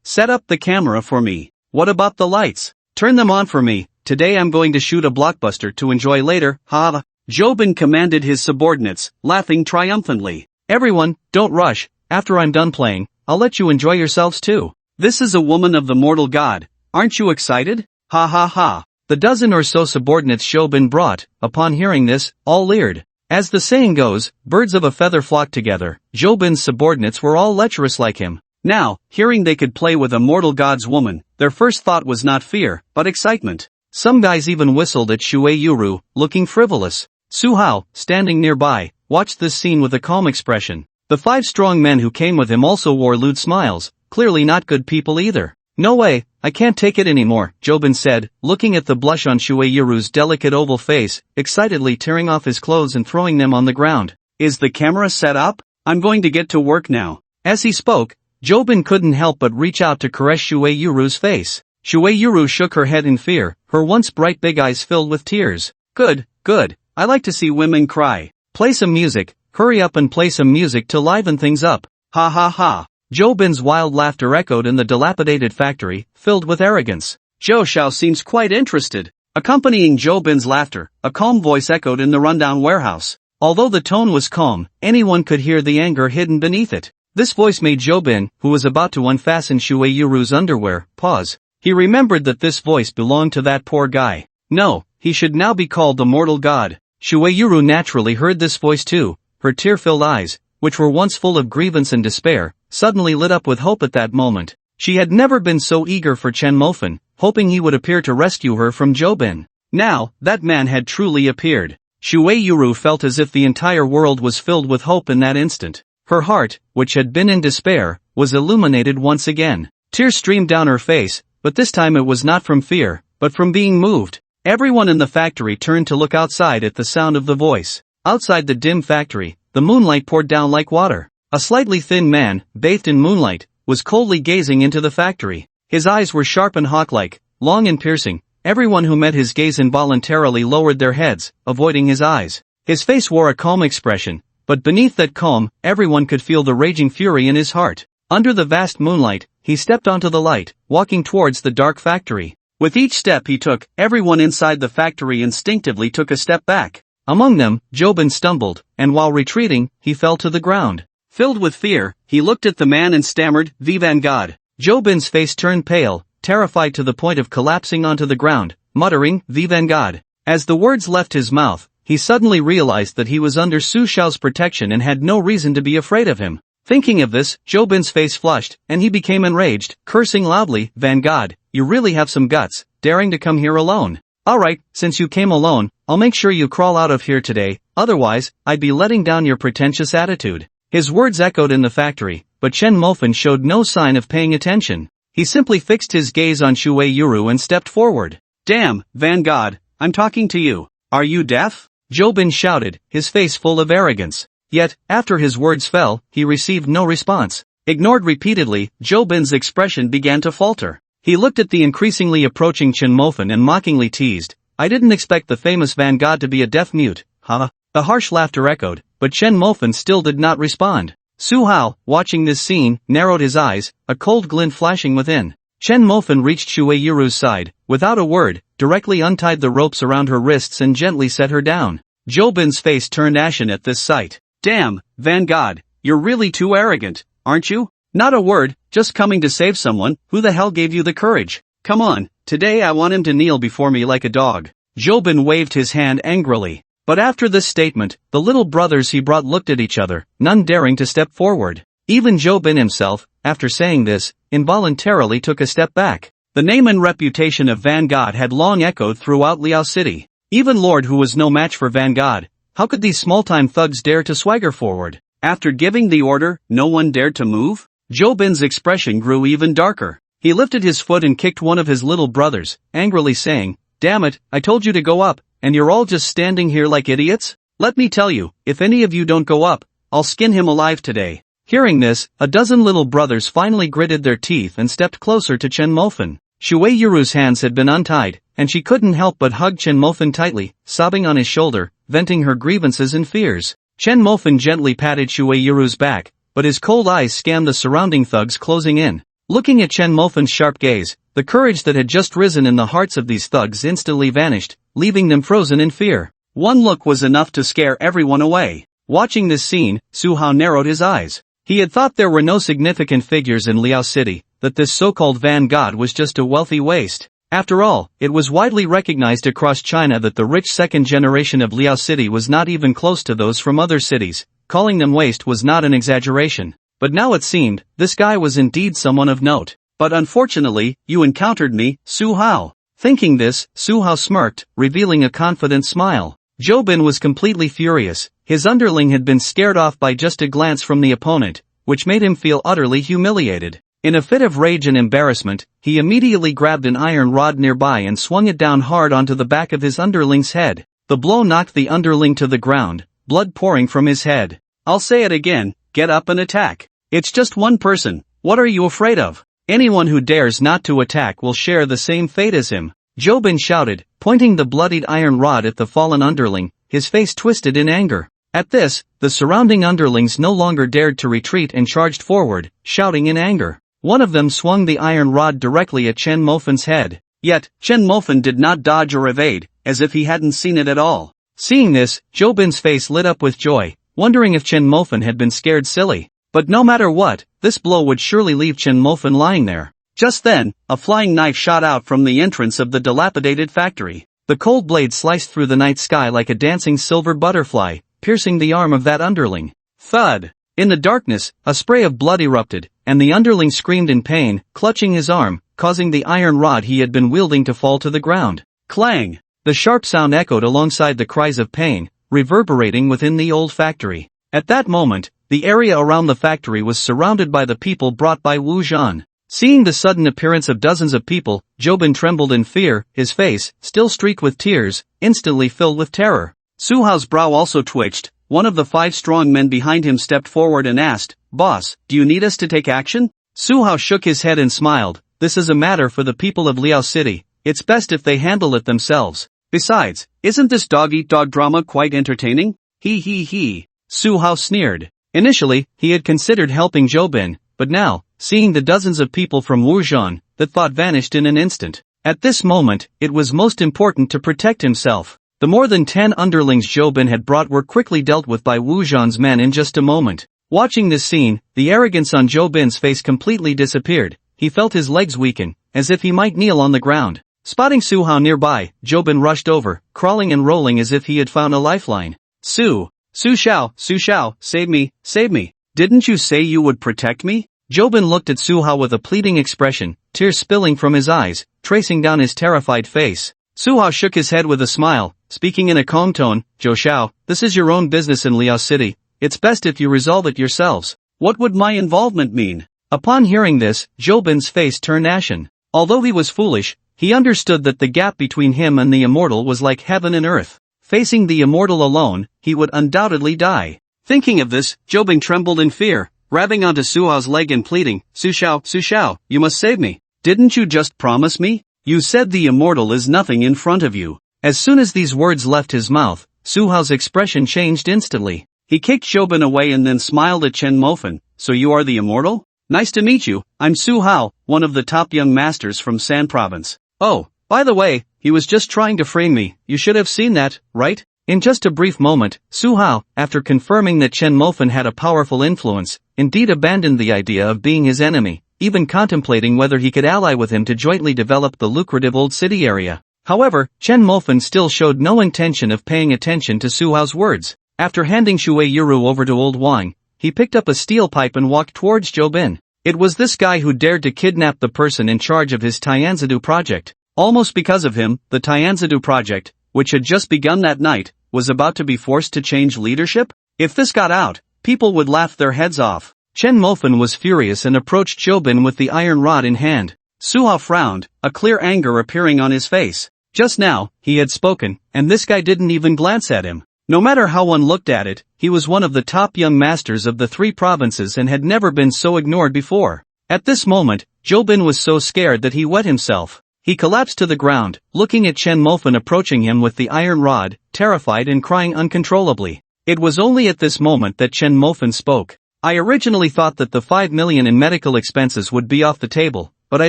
set up the camera for me. What about the lights? Turn them on for me, today I'm going to shoot a blockbuster to enjoy later, ha. Jobin commanded his subordinates, laughing triumphantly. Everyone, don't rush, after I'm done playing, I'll let you enjoy yourselves too. This is a woman of the mortal god, aren't you excited? Ha ha ha. The dozen or so subordinates Jobin brought, upon hearing this, all leered. As the saying goes, birds of a feather flock together, Jobin's subordinates were all lecherous like him. Now, hearing they could play with a mortal god's woman, their first thought was not fear, but excitement. Some guys even whistled at Shueiyuru, looking frivolous. Su Hao, standing nearby, watched this scene with a calm expression. The 5 strong men who came with him also wore lewd smiles, clearly not good people either. No way, I can't take it anymore, Jobin said, looking at the blush on Shueiyuru's delicate oval face, excitedly tearing off his clothes and throwing them on the ground. Is the camera set up? I'm going to get to work now. As he spoke, Jobin couldn't help but reach out to caress Shueiyuru's face. Shueiyuru shook her head in fear, her once bright big eyes filled with tears. Good, good. I like to see women cry. Play some music, hurry up and play some music to liven things up. Ha ha ha. Jobin's wild laughter echoed in the dilapidated factory, filled with arrogance. Zhou Xiao seems quite interested. Accompanying Jobin's laughter, a calm voice echoed in the rundown warehouse. Although the tone was calm, anyone could hear the anger hidden beneath it. This voice made Jobin, who was about to unfasten Shueiyuru's underwear, pause. He remembered that this voice belonged to that poor guy. No, he should now be called the mortal god. Shueiyuru naturally heard this voice too. Her tear-filled eyes, which were once full of grievance and despair, suddenly lit up with hope at that moment. She had never been so eager for Chen Mofan, hoping he would appear to rescue her from Jobin. Now, that man had truly appeared. Shueiyuru felt as if the entire world was filled with hope in that instant. Her heart, which had been in despair, was illuminated once again. Tears streamed down her face, but this time it was not from fear, but from being moved. Everyone in the factory turned to look outside at the sound of the voice. Outside the dim factory, the moonlight poured down like water. A slightly thin man, bathed in moonlight, was coldly gazing into the factory. His eyes were sharp and hawk-like, long and piercing. Everyone who met his gaze involuntarily lowered their heads, avoiding his eyes. His face wore a calm expression, but beneath that calm, everyone could feel the raging fury in his heart. Under the vast moonlight, he stepped onto the light, walking towards the dark factory. With each step he took, everyone inside the factory instinctively took a step back. Among them, Jobin stumbled, and while retreating, he fell to the ground. Filled with fear, he looked at the man and stammered, "Vivan God." Jobin's face turned pale, terrified to the point of collapsing onto the ground, muttering, "Vivan God." As the words left his mouth, he suddenly realized that he was under Su Xiao's protection and had no reason to be afraid of him. Thinking of this, Jobin's face flushed, and he became enraged, cursing loudly, "Van God, you really have some guts, daring to come here alone. Alright, since you came alone, I'll make sure you crawl out of here today, otherwise, I'd be letting down your pretentious attitude." His words echoed in the factory, but Chen Mofan showed no sign of paying attention. He simply fixed his gaze on Shueiyuru and stepped forward. "Damn, Van God, I'm talking to you. Are you deaf?" Jobin shouted, his face full of arrogance. Yet, after his words fell, he received no response. Ignored repeatedly, Jobin's expression began to falter. He looked at the increasingly approaching Chen Mofan and mockingly teased, "I didn't expect the famous Van God to be a deaf mute, huh?" The harsh laughter echoed, but Chen Mofan still did not respond. Su Hao, watching this scene, narrowed his eyes, a cold glint flashing within. Chen Mofan reached Shueiyuru's side, without a word, directly untied the ropes around her wrists and gently set her down. Jobin's face turned ashen at this sight. "Damn, Van God, you're really too arrogant, aren't you? Not a word, just coming to save someone. Who the hell gave you the courage? Come on, today I want him to kneel before me like a dog." Jobin waved his hand angrily. But after this statement, the little brothers he brought looked at each other, none daring to step forward. Even Jobin himself, after saying this, involuntarily took a step back. The name and reputation of Van God had long echoed throughout Liao City. Even Lord who was no match for Van God. How could these small-time thugs dare to swagger forward? After giving the order, no one dared to move? Jobin's expression grew even darker. He lifted his foot and kicked one of his little brothers, angrily saying, "Damn it, I told you to go up, and you're all just standing here like idiots? Let me tell you, if any of you don't go up, I'll skin him alive today." Hearing this, a dozen little brothers finally gritted their teeth and stepped closer to Chen Mofan. Shueiyuru's hands had been untied, and she couldn't help but hug Chen Mofan tightly, sobbing on his shoulder, venting her grievances and fears. Chen Mofan gently patted Shueiyuru's back, but his cold eyes scanned the surrounding thugs closing in. Looking at Chen Mofan's sharp gaze, the courage that had just risen in the hearts of these thugs instantly vanished, leaving them frozen in fear. One look was enough to scare everyone away. Watching this scene, Su Hao narrowed his eyes. He had thought there were no significant figures in Liao City, that this so-called Van God was just a wealthy waste. After all, it was widely recognized across China that the rich second generation of Liao City was not even close to those from other cities. Calling them waste was not an exaggeration. But now it seemed, this guy was indeed someone of note. "But unfortunately, you encountered me, Su Hao." Thinking this, Su Hao smirked, revealing a confident smile. Jobin was completely furious. His underling had been scared off by just a glance from the opponent, which made him feel utterly humiliated. In a fit of rage and embarrassment, he immediately grabbed an iron rod nearby and swung it down hard onto the back of his underling's head. The blow knocked the underling to the ground, blood pouring from his head. "I'll say it again, get up and attack. It's just one person, what are you afraid of? Anyone who dares not to attack will share the same fate as him," Jobin shouted, pointing the bloodied iron rod at the fallen underling, his face twisted in anger. At this, the surrounding underlings no longer dared to retreat and charged forward, shouting in anger. One of them swung the iron rod directly at Chen Mofan's head. Yet, Chen Mofan did not dodge or evade, as if he hadn't seen it at all. Seeing this, Jobin's face lit up with joy, wondering if Chen Mofan had been scared silly. But no matter what, this blow would surely leave Chen Mofan lying there. Just then, a flying knife shot out from the entrance of the dilapidated factory. The cold blade sliced through the night sky like a dancing silver butterfly, piercing the arm of that underling. Thud! In the darkness, a spray of blood erupted, and the underling screamed in pain, clutching his arm, causing the iron rod he had been wielding to fall to the ground. Clang! The sharp sound echoed alongside the cries of pain, reverberating within the old factory. At that moment, the area around the factory was surrounded by the people brought by Wu Zhan. Seeing the sudden appearance of dozens of people, Jobin trembled in fear, his face, still streaked with tears, instantly filled with terror. Su Hao's brow also twitched. One of the 5 strong men behind him stepped forward and asked, "Boss, do you need us to take action?" Su Hao shook his head and smiled. "This is a matter for the people of Liao City. It's best if they handle it themselves. Besides, isn't this dog-eat-dog drama quite entertaining?" He. Su Hao sneered. Initially, he had considered helping Jobin, but now, seeing the dozens of people from Wuzhan, that thought vanished in an instant. At this moment, it was most important to protect himself. The more than 10 underlings Jobin had brought were quickly dealt with by Wu Zhan's men in just a moment. Watching this scene, the arrogance on Jobin's face completely disappeared. He felt his legs weaken, as if he might kneel on the ground. Spotting Su Hao nearby, Jobin rushed over, crawling and rolling as if he had found a lifeline. Su Xiao, save me. Didn't you say you would protect me?" Jobin looked at Su Hao with a pleading expression, tears spilling from his eyes, tracing down his terrified face. Su Hao shook his head with a smile, speaking in a calm tone, "Zhou Xiao, this is your own business in Liao City. It's best if you resolve it yourselves. What would my involvement mean?" Upon hearing this, Jobin's face turned ashen. Although he was foolish, he understood that the gap between him and the immortal was like heaven and earth. Facing the immortal alone, he would undoubtedly die. Thinking of this, Jobin trembled in fear, grabbing onto Su Hao's leg and pleading, Su Xiao, you must save me. Didn't you just promise me? You said the immortal is nothing in front of you." As soon as these words left his mouth, Su Hao's expression changed instantly. He kicked Jobin away and then smiled at Chen Mofan. "So you are the immortal? Nice to meet you. I'm Su Hao, one of the top young masters from San Province. Oh, by the way, he was just trying to frame me. You should have seen that, right?" In just a brief moment, Su Hao, after confirming that Chen Mofan had a powerful influence, indeed abandoned the idea of being his enemy, even contemplating whether he could ally with him to jointly develop the lucrative Old City area. However, Chen Mofan still showed no intention of paying attention to Su Hao's words. After handing Shui Yuru over to Old Wang, he picked up a steel pipe and walked towards Jobin. It was this guy who dared to kidnap the person in charge of his Tianzadu project. Almost because of him, the Tianzadu project, which had just begun that night, was about to be forced to change leadership? If this got out, people would laugh their heads off. Chen Mofan was furious and approached Jobin with the iron rod in hand. Su Hao frowned, a clear anger appearing on his face. Just now, he had spoken, and this guy didn't even glance at him. No matter how one looked at it, he was one of the top young masters of the 3 provinces and had never been so ignored before. At this moment, Jobin was so scared that he wet himself. He collapsed to the ground, looking at Chen Mofan approaching him with the iron rod, terrified and crying uncontrollably. It was only at this moment that Chen Mofan spoke. "I originally thought that the 5 million in medical expenses would be off the table, but I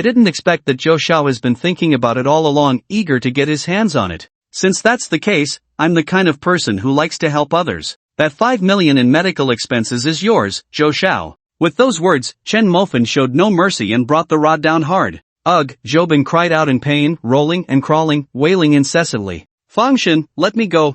didn't expect that Zhou Xiao has been thinking about it all along, eager to get his hands on it. Since that's the case, I'm the kind of person who likes to help others. That 5 million in medical expenses is yours, Zhou Xiao." With those words, Chen Mofan showed no mercy and brought the rod down hard. "Ugh!" Jobin cried out in pain, rolling and crawling, wailing incessantly. "Fangshan, let me go.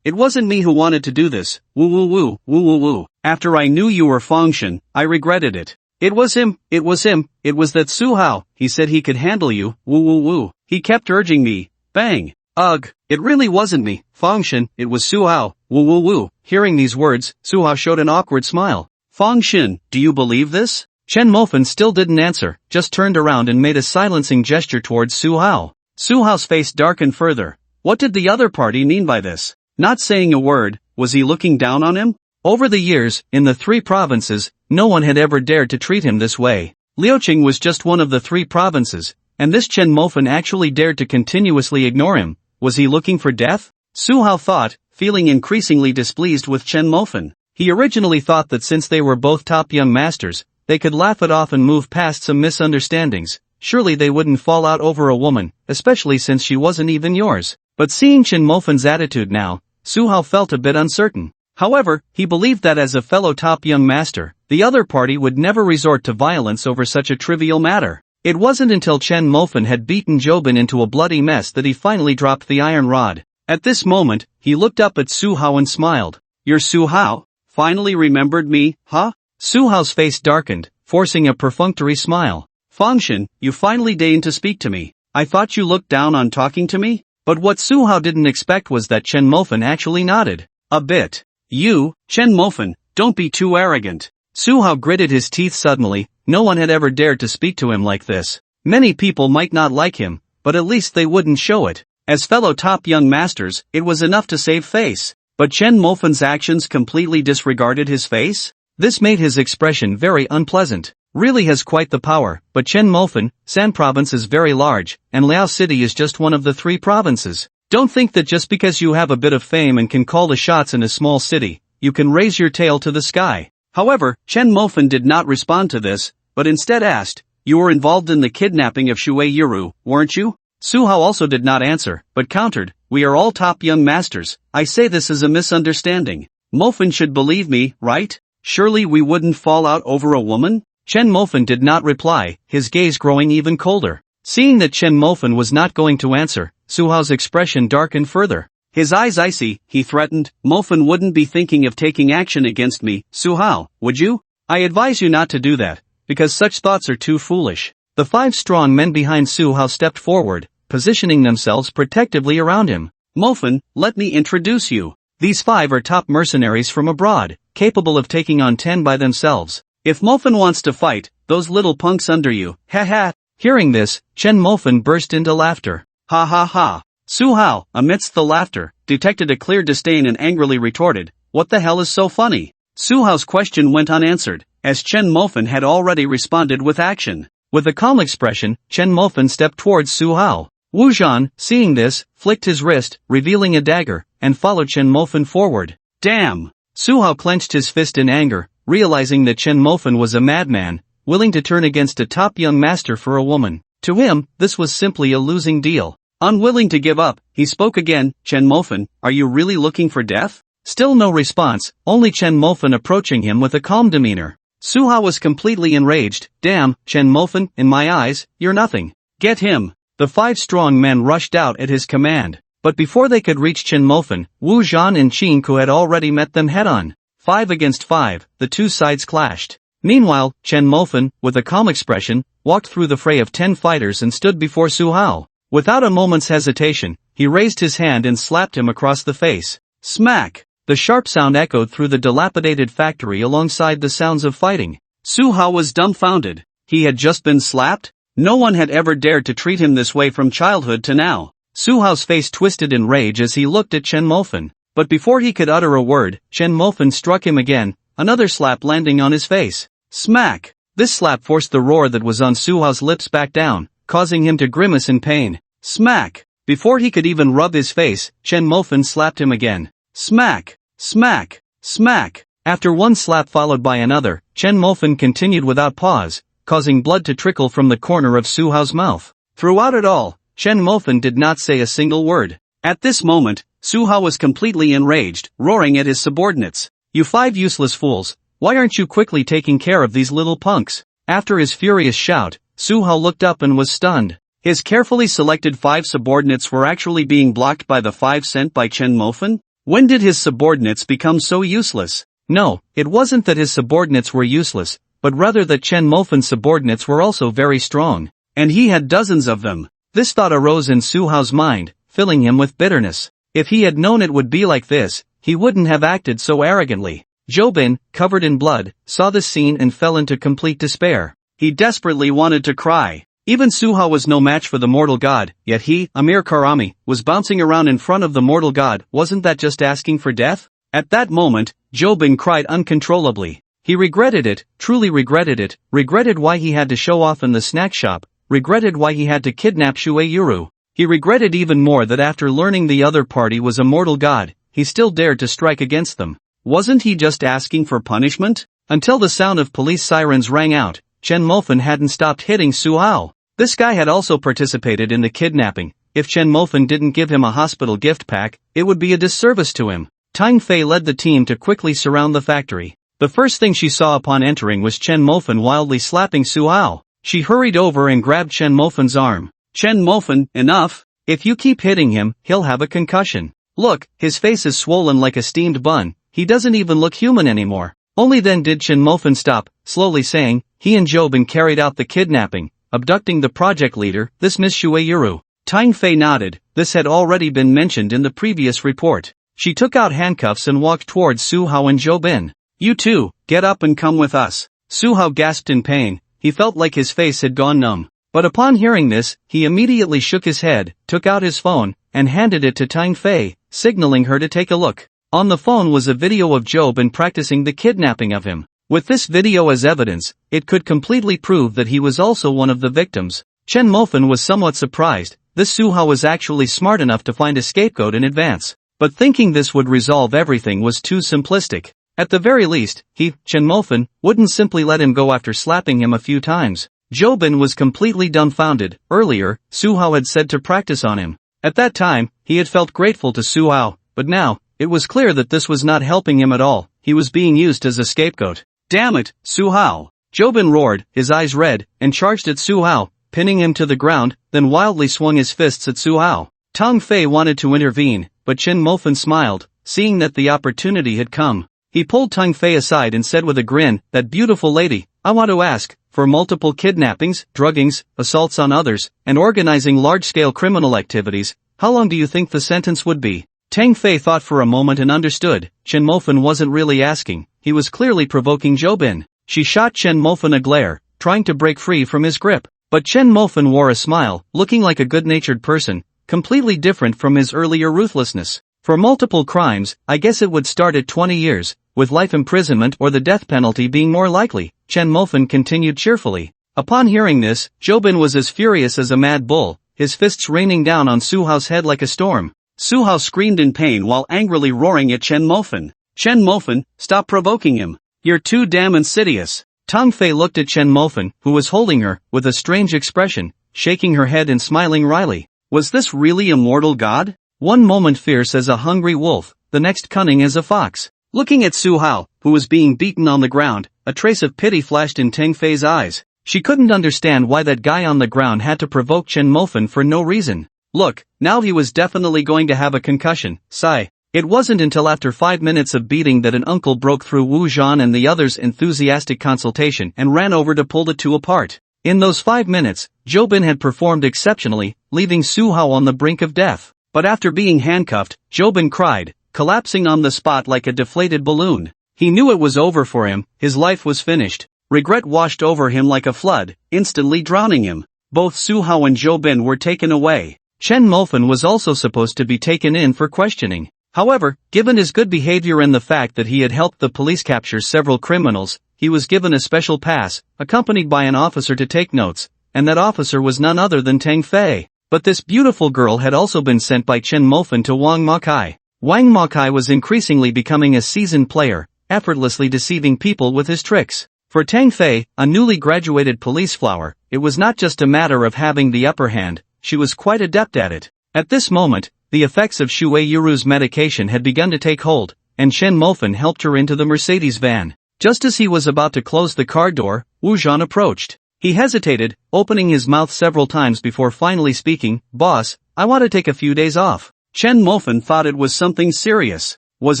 It wasn't me who wanted to do this. Woo. After I knew you were Fangshan, I regretted it. It was him. It was that Su Hao. He said he could handle you. Woo. He kept urging me. Bang. Ugh, it really wasn't me, Fangshan, it was Su Hao. Woo. Hearing these words, Su Hao showed an awkward smile. "Fangshan, do you believe this?" Chen Mofan still didn't answer, just turned around and made a silencing gesture towards Su Hao. Su Hao's face darkened further. What did the other party mean by this? Not saying a word, was he looking down on him? Over the years, in the 3 provinces, no one had ever dared to treat him this way. Liuqing was just one of the 3 provinces, and this Chen Mofan actually dared to continuously ignore him. Was he looking for death? Su Hao thought, feeling increasingly displeased with Chen Mofan. He originally thought that since they were both top young masters, they could laugh it off and move past some misunderstandings. Surely they wouldn't fall out over a woman, especially since she wasn't even yours. But seeing Chen Mofan's attitude now, Su Hao felt a bit uncertain. However, he believed that as a fellow top young master, the other party would never resort to violence over such a trivial matter. It wasn't until Chen Mofan had beaten Jobin into a bloody mess that he finally dropped the iron rod. At this moment, he looked up at Su Hao and smiled. "You're Su Hao? Finally remembered me, huh?" Su Hao's face darkened, forcing a perfunctory smile. "Fengshen, you finally deigned to speak to me. I thought you looked down on talking to me?" But what Su Hao didn't expect was that Chen Mofan actually nodded. "A bit." "You, Chen Mofan, don't be too arrogant." Su Hao gritted his teeth suddenly. No one had ever dared to speak to him like this. Many people might not like him, but at least they wouldn't show it. As fellow top young masters, it was enough to save face. But Chen Mofan's actions completely disregarded his face? This made his expression very unpleasant. Really has quite the power, but Chen Mofan, San province is very large, and Liao City is just one of the 3 provinces. Don't think that just because you have a bit of fame and can call the shots in a small city, you can raise your tail to the sky. However, Chen Mofan did not respond to this, but instead asked, "You were involved in the kidnapping of Shui Yuru, weren't you?" Su Hao also did not answer, but countered, "We are all top young masters. I say this is a misunderstanding. Mofan should believe me, right? Surely we wouldn't fall out over a woman?" Chen Mofan did not reply, his gaze growing even colder. Seeing that Chen Mofan was not going to answer, Su Hao's expression darkened further. His eyes icy, he threatened, "Mofan wouldn't be thinking of taking action against me, Su Hao, would you? I advise you not to do that, because such thoughts are too foolish." The 5 strong men behind Su Hao stepped forward, positioning themselves protectively around him. "Mofan, let me introduce you. These 5 are top mercenaries from abroad, capable of taking on 10 by themselves. If Mofan wants to fight, those little punks under you, ha ha." Hearing this, Chen Mofan burst into laughter. "Ha ha ha." Su Hao, amidst the laughter, detected a clear disdain and angrily retorted, "What the hell is so funny?" Su Hao's question went unanswered, as Chen Mofan had already responded with action. With a calm expression, Chen Mofan stepped towards Su Hao. Wu Zhan, seeing this, flicked his wrist, revealing a dagger, and followed Chen Mofan forward. "Damn!" Su Hao clenched his fist in anger, realizing that Chen Mofan was a madman, willing to turn against a top young master for a woman. To him, this was simply a losing deal. Unwilling to give up, he spoke again, "Chen Mofan, are you really looking for death?" Still no response, only Chen Mofan approaching him with a calm demeanor. Su Hao was completely enraged. "Damn, Chen Mofan, in my eyes, you're nothing. Get him." The 5 strong men rushed out at his command. But before they could reach Chen Mofan, Wu Zhan and Qingku had already met them head-on. 5 against 5, the 2 sides clashed. Meanwhile, Chen Mofan, with a calm expression, walked through the fray of 10 fighters and stood before Su Hao. Without a moment's hesitation, he raised his hand and slapped him across the face. Smack! The sharp sound echoed through the dilapidated factory alongside the sounds of fighting. Su Hao was dumbfounded. He had just been slapped? No one had ever dared to treat him this way from childhood to now. Su Hao's face twisted in rage as he looked at Chen Mofan. But before he could utter a word, Chen Mofan struck him again, another slap landing on his face. Smack! This slap forced the roar that was on Su Hao's lips back down, causing him to grimace in pain. Smack! Before he could even rub his face, Chen Mofan slapped him again. Smack! Smack! Smack! After one slap followed by another, Chen Mofan continued without pause, causing blood to trickle from the corner of Su Hao's mouth. Throughout it all, Chen Mofan did not say a single word. At this moment, Su Hao was completely enraged, roaring at his subordinates. "You 5 useless fools, why aren't you quickly taking care of these little punks?" After his furious shout, Su Hao looked up and was stunned. His carefully selected 5 subordinates were actually being blocked by the 5 sent by Chen Mofan? When did his subordinates become so useless? No, it wasn't that his subordinates were useless, but rather that Chen Mofan's subordinates were also very strong. And he had dozens of them. This thought arose in Su Hao's mind, filling him with bitterness. If he had known it would be like this, he wouldn't have acted so arrogantly. Jobin, covered in blood, saw this scene and fell into complete despair. He desperately wanted to cry. Even Suha was no match for the mortal god, yet he, Amir Karami, was bouncing around in front of the mortal god. Wasn't that just asking for death? At that moment, Jobin cried uncontrollably. He regretted it, truly regretted it, regretted why he had to show off in the snack shop, regretted why he had to kidnap Shueiyuru. He regretted even more that after learning the other party was a mortal god, he still dared to strike against them. Wasn't he just asking for punishment? Until the sound of police sirens rang out, Chen Mofen hadn't stopped hitting Su Hao. This guy had also participated in the kidnapping. If Chen Mofen didn't give him a hospital gift pack, it would be a disservice to him. Tang Fei led the team to quickly surround the factory. The first thing she saw upon entering was Chen Mofen wildly slapping Su Hao. She hurried over and grabbed Chen Mofen's arm. Chen Mofen, enough! If you keep hitting him, he'll have a concussion. Look, his face is swollen like a steamed bun. He doesn't even look human anymore. Only then did Chen Mofen stop, slowly saying, he and Jobin carried out the kidnapping, abducting the project leader, this Miss Shueiyuru. Tang Fei nodded. This had already been mentioned in the previous report. She took out handcuffs and walked towards Su Hao and Jobin. You two, get up and come with us. Su Hao gasped in pain. He felt like his face had gone numb. But upon hearing this, he immediately shook his head, took out his phone, and handed it to Tang Fei, signaling her to take a look. On the phone was a video of Jobin practicing the kidnapping of him. With this video as evidence, it could completely prove that he was also one of the victims. Chen Mofen was somewhat surprised. This Su Hao was actually smart enough to find a scapegoat in advance. But thinking this would resolve everything was too simplistic. At the very least, he, Chen Mofen, wouldn't simply let him go after slapping him a few times. Jobin was completely dumbfounded. Earlier, Su Hao had said to practice on him. At that time, he had felt grateful to Su Hao, but now, it was clear that this was not helping him at all. He was being used as a scapegoat. Damn it, Su Hao! Jobin roared, his eyes red, and charged at Su Hao, pinning him to the ground, then wildly swung his fists at Su Hao. Tang Fei wanted to intervene, but Chen Mofen smiled, seeing that the opportunity had come. He pulled Tang Fei aside and said with a grin, that beautiful lady, I want to ask, for multiple kidnappings, druggings, assaults on others, and organizing large-scale criminal activities, how long do you think the sentence would be? Tang Fei thought for a moment and understood. Chen Mofen wasn't really asking, he was clearly provoking Jobin. She shot Chen Mofen a glare, trying to break free from his grip. But Chen Mofen wore a smile, looking like a good-natured person, completely different from his earlier ruthlessness. For multiple crimes, I guess it would start at 20 years, with life imprisonment or the death penalty being more likely, Chen Mofen continued cheerfully. Upon hearing this, Jobin was as furious as a mad bull, his fists raining down on Su Hao's head like a storm. Su Hao screamed in pain while angrily roaring at Chen Mofen. Chen Mofen, stop provoking him. You're too damn insidious. Tang Fei looked at Chen Mofen, who was holding her, with a strange expression, shaking her head and smiling wryly. Was this really a mortal god? One moment fierce as a hungry wolf, the next cunning as a fox. Looking at Su Hao, who was being beaten on the ground, a trace of pity flashed in Tang Fei's eyes. She couldn't understand why that guy on the ground had to provoke Chen Mofen for no reason. Look, now he was definitely going to have a concussion. Sigh. It wasn't until after 5 minutes of beating that an uncle broke through Wu Zhan and the others' enthusiastic consultation and ran over to pull the two apart. In those 5 minutes, Jobin had performed exceptionally, leaving Su Hao on the brink of death. But after being handcuffed, Jobin cried, collapsing on the spot like a deflated balloon. He knew it was over for him, his life was finished. Regret washed over him like a flood, instantly drowning him. Both Su Hao and Jobin were taken away. Chen Mofen was also supposed to be taken in for questioning. However, given his good behavior and the fact that he had helped the police capture several criminals, he was given a special pass, accompanied by an officer to take notes, and that officer was none other than Tang Fei. But this beautiful girl had also been sent by Chen Mofen to Wang Makai. Wang Makai was increasingly becoming a seasoned player, effortlessly deceiving people with his tricks. For Tang Fei, a newly graduated police flower, it was not just a matter of having the upper hand, she was quite adept at it. At this moment, the effects of Shueiyuru's medication had begun to take hold, and Chen Mofen helped her into the Mercedes van. Just as he was about to close the car door, Wu Zhan approached. He hesitated, opening his mouth several times before finally speaking, "Boss, I want to take a few days off." Chen Mofen thought it was something serious. Was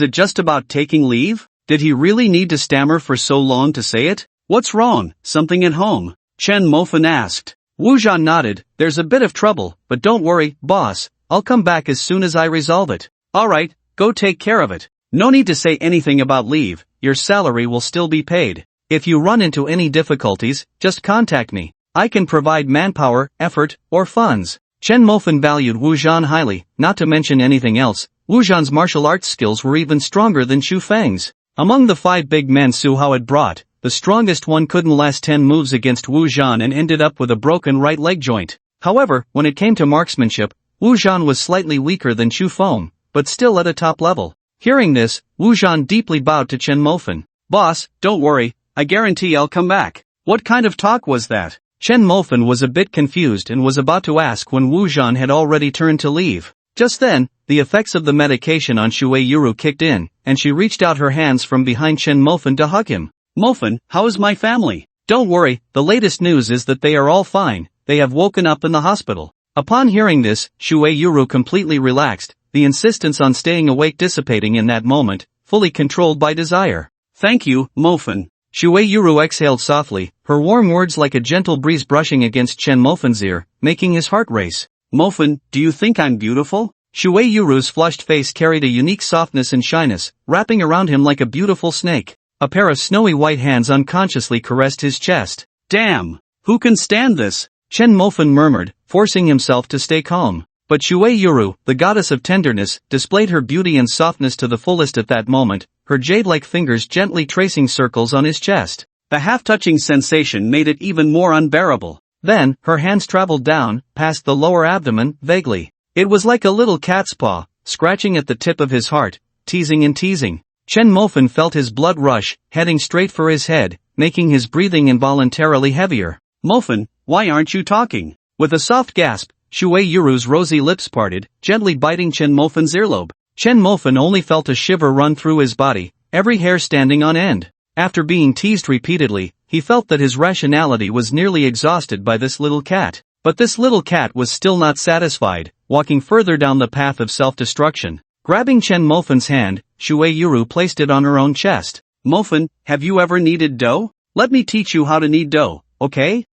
it just about taking leave? Did he really need to stammer for so long to say it? What's wrong? Something at home? Chen Mofen asked. Wu Zhan nodded. There's a bit of trouble, but don't worry, boss, I'll come back as soon as I resolve it. Alright, go take care of it. No need to say anything about leave, your salary will still be paid. If you run into any difficulties, just contact me. I can provide manpower, effort, or funds. Chen Mofan valued Wu Zhan highly, not to mention anything else. Wu Zhan's martial arts skills were even stronger than Xu Feng's. Among the 5 big men Su Hao had brought, the strongest one couldn't last 10 moves against Wu Zhan and ended up with a broken right leg joint. However, when it came to marksmanship, Wu Zhan was slightly weaker than Xu Feng, but still at a top level. Hearing this, Wu Zhan deeply bowed to Chen Mofan. Boss, don't worry, I guarantee I'll come back. What kind of talk was that? Chen Mofan was a bit confused and was about to ask when Wu Zhan had already turned to leave. Just then, the effects of the medication on Shui Yuru kicked in, and she reached out her hands from behind Chen Mofan to hug him. Mofan, how is my family? Don't worry, the latest news is that they are all fine, they have woken up in the hospital. Upon hearing this, Shui Yuru completely relaxed, the insistence on staying awake dissipating in that moment, fully controlled by desire. Thank you, Mofan. Shui Yuru exhaled softly, her warm words like a gentle breeze brushing against Chen Mofan's ear, making his heart race. Mofan, do you think I'm beautiful? Shui Yuru's flushed face carried a unique softness and shyness, wrapping around him like a beautiful snake. A pair of snowy white hands unconsciously caressed his chest. Damn! Who can stand this? Chen Mofan murmured, forcing himself to stay calm. But Shui Yuru, the goddess of tenderness, displayed her beauty and softness to the fullest at that moment, her jade-like fingers gently tracing circles on his chest. The half-touching sensation made it even more unbearable. Then, her hands traveled down, past the lower abdomen, vaguely. It was like a little cat's paw, scratching at the tip of his heart, teasing and teasing. Chen Mofan felt his blood rush, heading straight for his head, making his breathing involuntarily heavier. Mofan, why aren't you talking? With a soft gasp, Shui Yuru's rosy lips parted, gently biting Chen Mofan's earlobe. Chen Mofan only felt a shiver run through his body, every hair standing on end. After being teased repeatedly, he felt that his rationality was nearly exhausted by this little cat. But this little cat was still not satisfied, walking further down the path of self-destruction. Grabbing Chen Mofan's hand, Shui Yuru placed it on her own chest. Mofan, have you ever kneaded dough? Let me teach you how to knead dough, okay?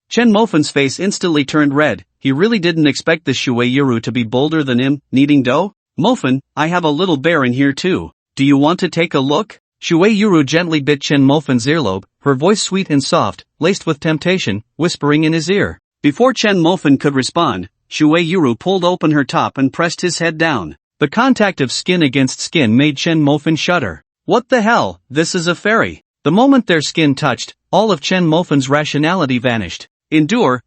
Chen Mofan's face instantly turned red. He really didn't expect this Shui Yuru to be bolder than him, kneading dough? Mofan, I have a little bear in here too. Do you want to take a look? Shui Yuru gently bit Chen Mofan's earlobe, her voice sweet and soft, laced with temptation, whispering in his ear. Before Chen Mofan could respond, Shui Yuru pulled open her top and pressed his head down. The contact of skin against skin made Chen Mofan shudder. What the hell, this is a fairy. The moment their skin touched, all of Chen Mofan's rationality vanished. Endure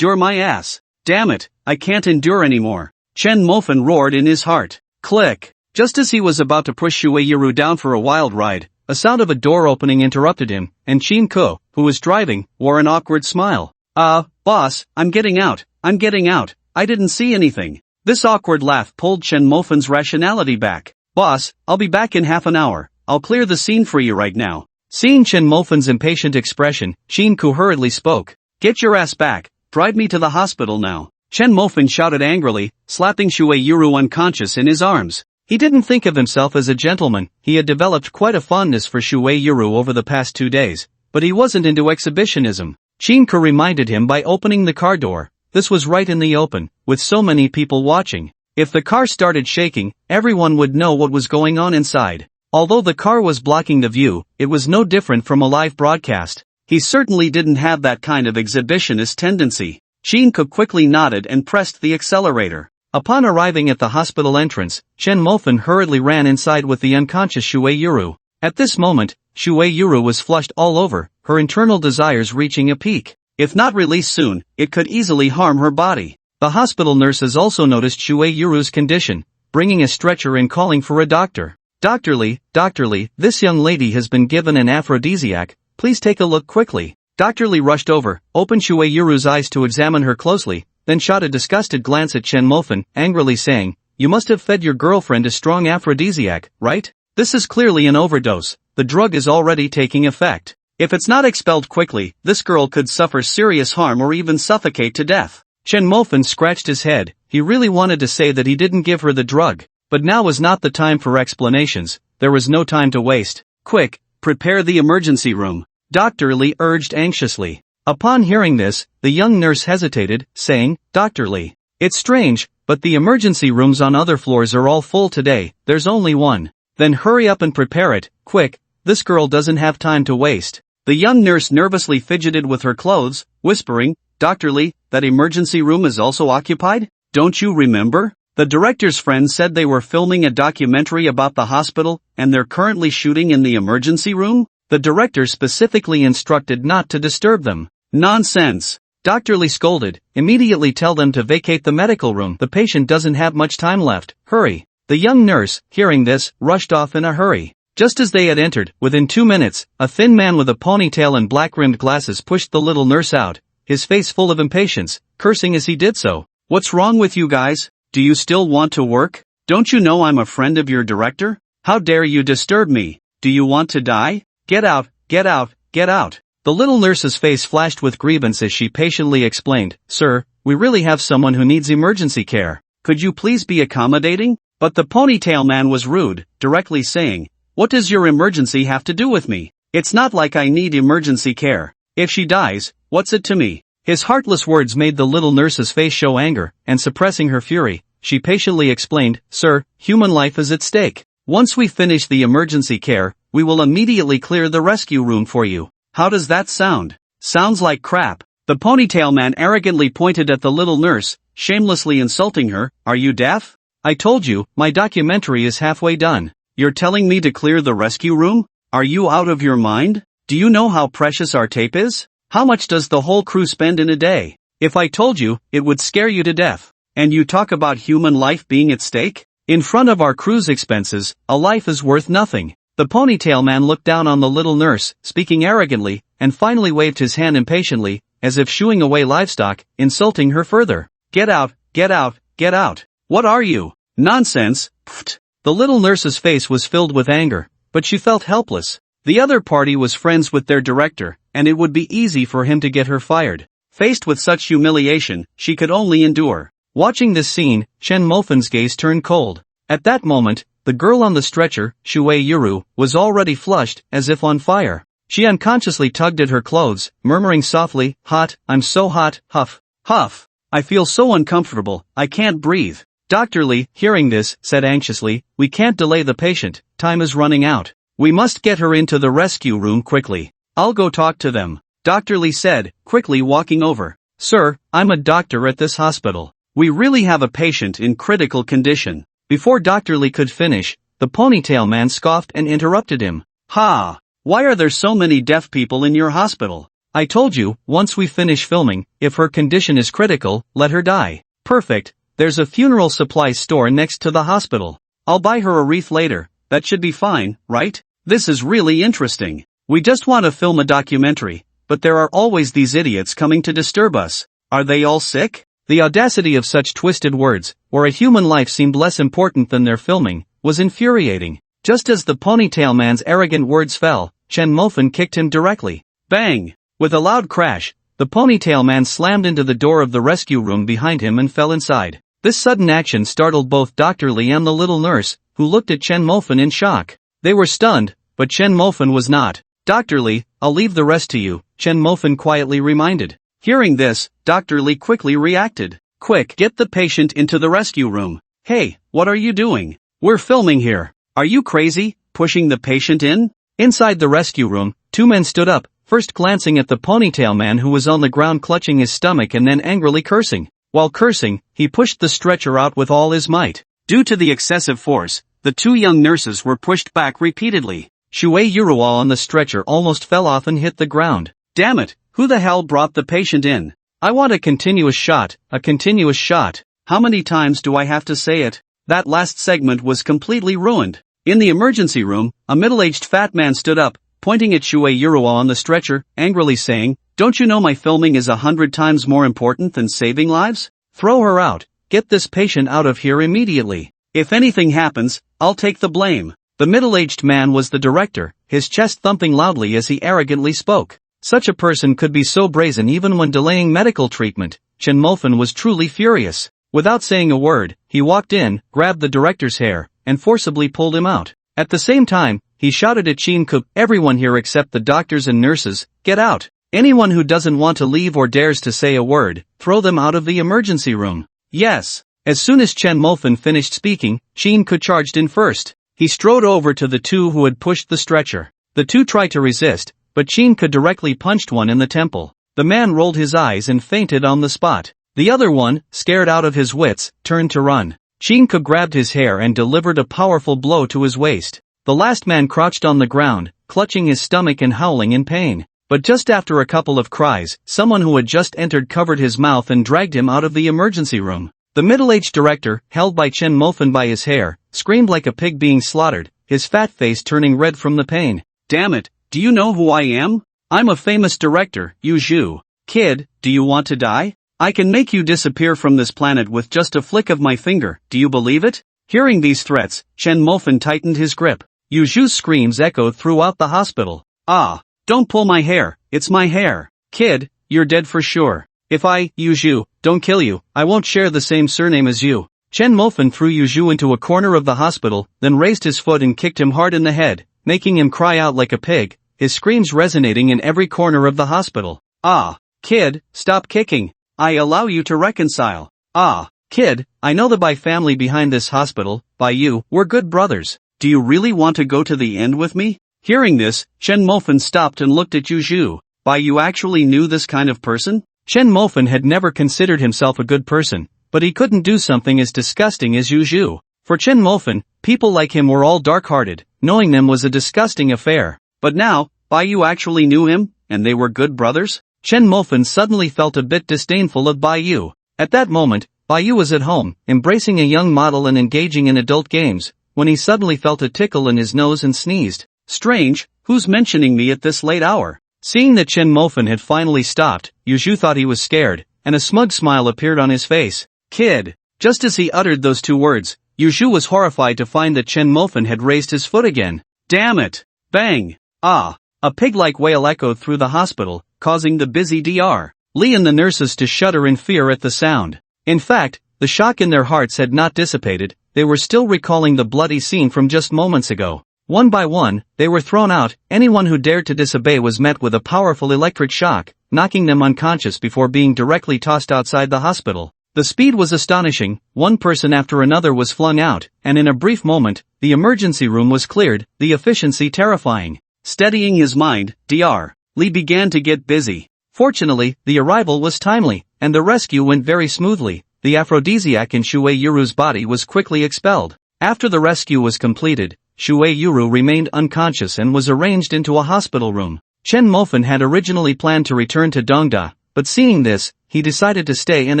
my ass. Damn it, I can't endure anymore. Chen Mofan roared in his heart. Click. Just as he was about to push Shui Yuru down for a wild ride, a sound of a door opening interrupted him, and Qin Ke, who was driving, wore an awkward smile. Boss, I'm getting out, I didn't see anything. This awkward laugh pulled Chen Mofan's rationality back. Boss, I'll be back in half an hour, I'll clear the scene for you right now. Seeing Chen Mofan's impatient expression, Qin Ke hurriedly spoke. Get your ass back, drive me to the hospital now. Chen Mofan shouted angrily, slapping Shui Yuru unconscious in his arms. He didn't think of himself as a gentleman, he had developed quite a fondness for Shui Yuru over the past 2 days, but he wasn't into exhibitionism. Qin Ke reminded him by opening the car door. This was right in the open, with so many people watching. If the car started shaking, everyone would know what was going on inside. Although the car was blocking the view, it was no different from a live broadcast. He certainly didn't have that kind of exhibitionist tendency. Qin Ke quickly nodded and pressed the accelerator. Upon arriving at the hospital entrance, Chen Mofan hurriedly ran inside with the unconscious Shui Yuru. At this moment, Shui Yuru was flushed all over, her internal desires reaching a peak. If not released soon, it could easily harm her body. The hospital nurses also noticed Shui Yuru's condition, bringing a stretcher and calling for a doctor. Dr. Lee, this young lady has been given an aphrodisiac, please take a look quickly. Dr. Lee rushed over, opened Shui Yuru's eyes to examine her closely, then shot a disgusted glance at Chen Mofan, angrily saying, You must have fed your girlfriend a strong aphrodisiac, right? This is clearly an overdose, the drug is already taking effect. If it's not expelled quickly, this girl could suffer serious harm or even suffocate to death. Chen Mofan scratched his head, he really wanted to say that he didn't give her the drug. But now was not the time for explanations, there was no time to waste. Quick, prepare the emergency room. Dr. Lee urged anxiously. Upon hearing this, the young nurse hesitated, saying, Dr. Lee, it's strange, but the emergency rooms on other floors are all full today, there's only one. Then hurry up and prepare it, quick, this girl doesn't have time to waste. The young nurse nervously fidgeted with her clothes, whispering, Dr. Lee, that emergency room is also occupied? Don't you remember? The director's friend said they were filming a documentary about the hospital, and they're currently shooting in the emergency room? The director specifically instructed not to disturb them. Nonsense! Dr. Lee scolded, immediately tell them to vacate the medical room. The patient doesn't have much time left, hurry. The young nurse, hearing this, rushed off in a hurry. Just as they had entered, within 2 minutes, a thin man with a ponytail and black-rimmed glasses pushed the little nurse out, his face full of impatience, cursing as he did so. What's wrong with you guys? Do you still want to work? Don't you know I'm a friend of your director? How dare you disturb me? Do you want to die? Get out, get out, get out. The little nurse's face flashed with grievance as she patiently explained, Sir, we really have someone who needs emergency care. Could you please be accommodating? But the ponytail man was rude, directly saying, What does your emergency have to do with me? It's not like I need emergency care. If she dies, what's it to me? His heartless words made the little nurse's face show anger, and suppressing her fury, she patiently explained, Sir, human life is at stake. Once we finish the emergency care, we will immediately clear the rescue room for you. How does that sound? Sounds like crap. The ponytail man arrogantly pointed at the little nurse, shamelessly insulting her. Are you deaf? I told you, my documentary is halfway done. You're telling me to clear the rescue room? Are you out of your mind? Do you know how precious our tape is? How much does the whole crew spend in a day? If I told you, it would scare you to death. And you talk about human life being at stake? In front of our crew's expenses, a life is worth nothing. The ponytail man looked down on the little nurse, speaking arrogantly, and finally waved his hand impatiently, as if shooing away livestock, insulting her further. Get out, get out, get out. What are you? Nonsense. Pfft. The little nurse's face was filled with anger, but she felt helpless. The other party was friends with their director, and it would be easy for him to get her fired. Faced with such humiliation, she could only endure. Watching this scene, Chen Mofan's gaze turned cold. At that moment, the girl on the stretcher, Shuei Yuru, was already flushed, as if on fire. She unconsciously tugged at her clothes, murmuring softly, Hot, I'm so hot, huff, huff. I feel so uncomfortable, I can't breathe. Dr. Lee, hearing this, said anxiously, We can't delay the patient, time is running out. We must get her into the rescue room quickly. I'll go talk to them. Dr. Lee said, quickly walking over. Sir, I'm a doctor at this hospital. We really have a patient in critical condition. Before Dr. Lee could finish, the ponytail man scoffed and interrupted him. Ha! Why are there so many deaf people in your hospital? I told you, once we finish filming, if her condition is critical, let her die. Perfect, there's a funeral supply store next to the hospital. I'll buy her a wreath later, that should be fine, right? This is really interesting. We just want to film a documentary, but there are always these idiots coming to disturb us. Are they all sick? The audacity of such twisted words, where a human life seemed less important than their filming, was infuriating. Just as the ponytail man's arrogant words fell, Chen Mofan kicked him directly. Bang! With a loud crash, the ponytail man slammed into the door of the rescue room behind him and fell inside. This sudden action startled both Dr. Lee and the little nurse, who looked at Chen Mofan in shock. They were stunned, but Chen Mofan was not. Dr. Lee, I'll leave the rest to you, Chen Mofan quietly reminded. Hearing this, Dr. Lee quickly reacted. Quick, get the patient into the rescue room. Hey, what are you doing? We're filming here. Are you crazy, pushing the patient in? Inside the rescue room, two men stood up, first glancing at the ponytail man who was on the ground clutching his stomach and then angrily cursing. While cursing, he pushed the stretcher out with all his might. Due to the excessive force, the two young nurses were pushed back repeatedly. Shuei Yuruwa on the stretcher almost fell off and hit the ground. Damn it, who the hell brought the patient in? I want a continuous shot, a continuous shot. How many times do I have to say it? That last segment was completely ruined. In the emergency room, a middle-aged fat man stood up, pointing at Shuei Yuruwa on the stretcher, angrily saying, Don't you know my filming is 100 times more important than saving lives? Throw her out, get this patient out of here immediately. If anything happens, I'll take the blame. The middle-aged man was the director, his chest thumping loudly as he arrogantly spoke. Such a person could be so brazen even when delaying medical treatment. Chen Mofan was truly furious. Without saying a word, he walked in, grabbed the director's hair, and forcibly pulled him out. At the same time, he shouted at Shin Cook, Everyone here except the doctors and nurses, get out. Anyone who doesn't want to leave or dares to say a word, throw them out of the emergency room. Yes. As soon as Chen Mofan finished speaking, Shin Cook charged in first. He strode over to the two who had pushed the stretcher. The two tried to resist, but Chin could directly punched one in the temple. The man rolled his eyes and fainted on the spot. The other one, scared out of his wits, turned to run. Chin-ka grabbed his hair and delivered a powerful blow to his waist. The last man crouched on the ground, clutching his stomach and howling in pain. But just after a couple of cries, someone who had just entered covered his mouth and dragged him out of the emergency room. The middle-aged director, held by Chen Mofan by his hair, screamed like a pig being slaughtered, his fat face turning red from the pain. "Damn it, do you know who I am? I'm a famous director, Yu Zhu. Kid, do you want to die? I can make you disappear from this planet with just a flick of my finger, do you believe it?" Hearing these threats, Chen Mofan tightened his grip. Yu Zhu's screams echoed throughout the hospital. "Ah! Don't pull my hair, it's my hair. Kid, you're dead for sure. If I, Yu Zhu, don't kill you, I won't share the same surname as you." Chen Mofan threw Yu Zhu into a corner of the hospital, then raised his foot and kicked him hard in the head, making him cry out like a pig, his screams resonating in every corner of the hospital. "Ah! Kid, stop kicking. I allow you to reconcile. Ah! Kid, I know the Bai family behind this hospital, Bai Yu, we're good brothers. Do you really want to go to the end with me?" Hearing this, Chen Mofan stopped and looked at Yu Zhu. "Bai Yu actually knew this kind of person?" Chen Mofan had never considered himself a good person, but he couldn't do something as disgusting as Yu Zhu. For Chen Mofan, people like him were all dark-hearted, knowing them was a disgusting affair. But now, Bai Yu actually knew him, and they were good brothers? Chen Mofan suddenly felt a bit disdainful of Bai Yu. At that moment, Bai Yu was at home, embracing a young model and engaging in adult games, when he suddenly felt a tickle in his nose and sneezed. "Strange, who's mentioning me at this late hour?" Seeing that Chen Mofan had finally stopped, Yu Zhu thought he was scared, and a smug smile appeared on his face. "Kid." Just as he uttered those two words, Yu Zhu was horrified to find that Chen Mofan had raised his foot again. "Damn it!" Bang! Ah! A pig-like wail echoed through the hospital, causing the busy Dr. Lee and the nurses to shudder in fear at the sound. In fact, the shock in their hearts had not dissipated, they were still recalling the bloody scene from just moments ago. One by one, they were thrown out. Anyone who dared to disobey was met with a powerful electric shock, knocking them unconscious before being directly tossed outside the hospital. The speed was astonishing, one person after another was flung out, and in a brief moment, the emergency room was cleared, the efficiency terrifying. Steadying his mind, Dr. Lee began to get busy. Fortunately, the arrival was timely, and the rescue went very smoothly. The aphrodisiac in Shui Yuru's body was quickly expelled. After the rescue was completed, Shui Yuru remained unconscious and was arranged into a hospital room. Chen Mofan had originally planned to return to Dongda, but seeing this, he decided to stay and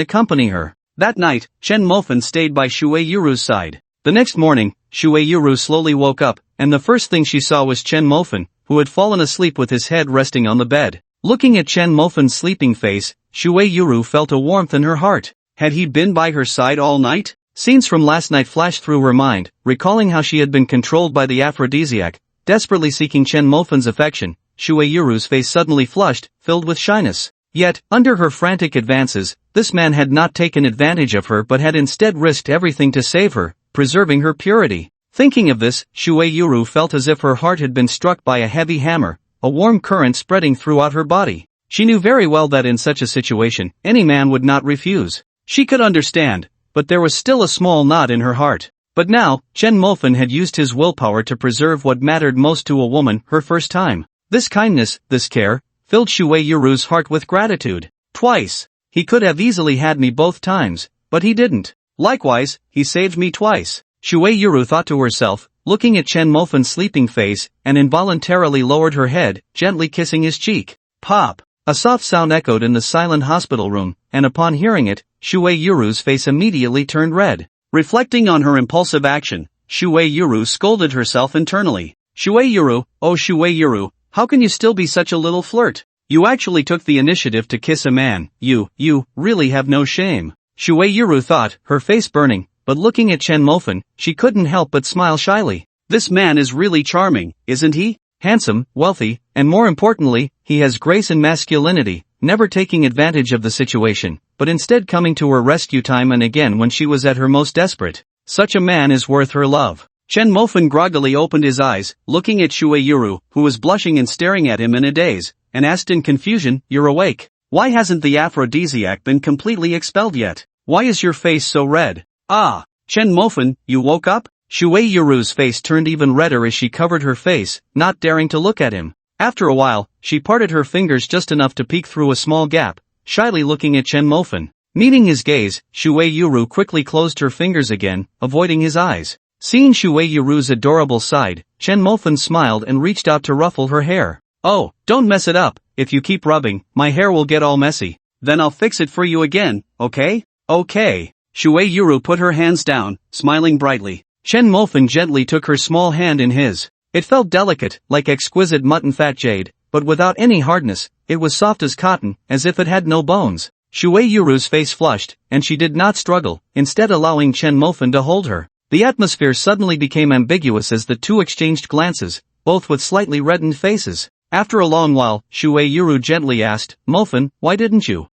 accompany her. That night, Chen Mofan stayed by Shui Yuru's side. The next morning, Shui Yuru slowly woke up, and the first thing she saw was Chen Mofan, who had fallen asleep with his head resting on the bed. Looking at Chen Mofan's sleeping face, Shui Yuru felt a warmth in her heart. Had he been by her side all night? Scenes from last night flashed through her mind, recalling how she had been controlled by the aphrodisiac, desperately seeking Chen Mofan's affection. Shui Yuru's face suddenly flushed, filled with shyness. Yet, under her frantic advances, this man had not taken advantage of her but had instead risked everything to save her, preserving her purity. Thinking of this, Shui Yuru felt as if her heart had been struck by a heavy hammer, a warm current spreading throughout her body. She knew very well that in such a situation, any man would not refuse. She could understand, but there was still a small knot in her heart. But now, Chen Mofan had used his willpower to preserve what mattered most to a woman, her first time. This kindness, this care, filled Shui Yuru's heart with gratitude. Twice. He could have easily had me both times, but he didn't. Likewise, he saved me twice. Shui Yuru thought to herself, looking at Chen Mofan's sleeping face, and involuntarily lowered her head, gently kissing his cheek. Pop! A soft sound echoed in the silent hospital room, and upon hearing it, Shui Yuru's face immediately turned red. Reflecting on her impulsive action, Shui Yuru scolded herself internally. Shui Yuru, oh Shui Yuru, how can you still be such a little flirt? You actually took the initiative to kiss a man, you really have no shame. Shui Yuru thought, her face burning, but looking at Chen Mofan, she couldn't help but smile shyly. This man is really charming, isn't he? Handsome, wealthy, and more importantly, he has grace and masculinity, never taking advantage of the situation, but instead coming to her rescue time and again when she was at her most desperate. Such a man is worth her love. Chen Mofan groggily opened his eyes, looking at Shui Yuru, who was blushing and staring at him in a daze, and asked in confusion, "You're awake? Why hasn't the aphrodisiac been completely expelled yet? Why is your face so red?" "Ah, Chen Mofan, you woke up?" Shuei Yuru's face turned even redder as she covered her face, not daring to look at him. After a while, she parted her fingers just enough to peek through a small gap, shyly looking at Chen Mofan. Meeting his gaze, Shuei Yuru quickly closed her fingers again, avoiding his eyes. Seeing Shuei Yuru's adorable side, Chen Mofan smiled and reached out to ruffle her hair. "Oh, don't mess it up. If you keep rubbing, my hair will get all messy. Then I'll fix it for you again, okay?" "Okay." Shuei Yuru put her hands down, smiling brightly. Chen Mofan gently took her small hand in his. It felt delicate, like exquisite mutton fat jade, but without any hardness. It was soft as cotton, as if it had no bones. Shuei Yuru's face flushed, and she did not struggle, instead allowing Chen Mofan to hold her. The atmosphere suddenly became ambiguous as the two exchanged glances, both with slightly reddened faces. After a long while, Shuei Yuru gently asked, "Mofan, why didn't you,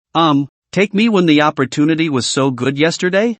take me when the opportunity was so good yesterday?"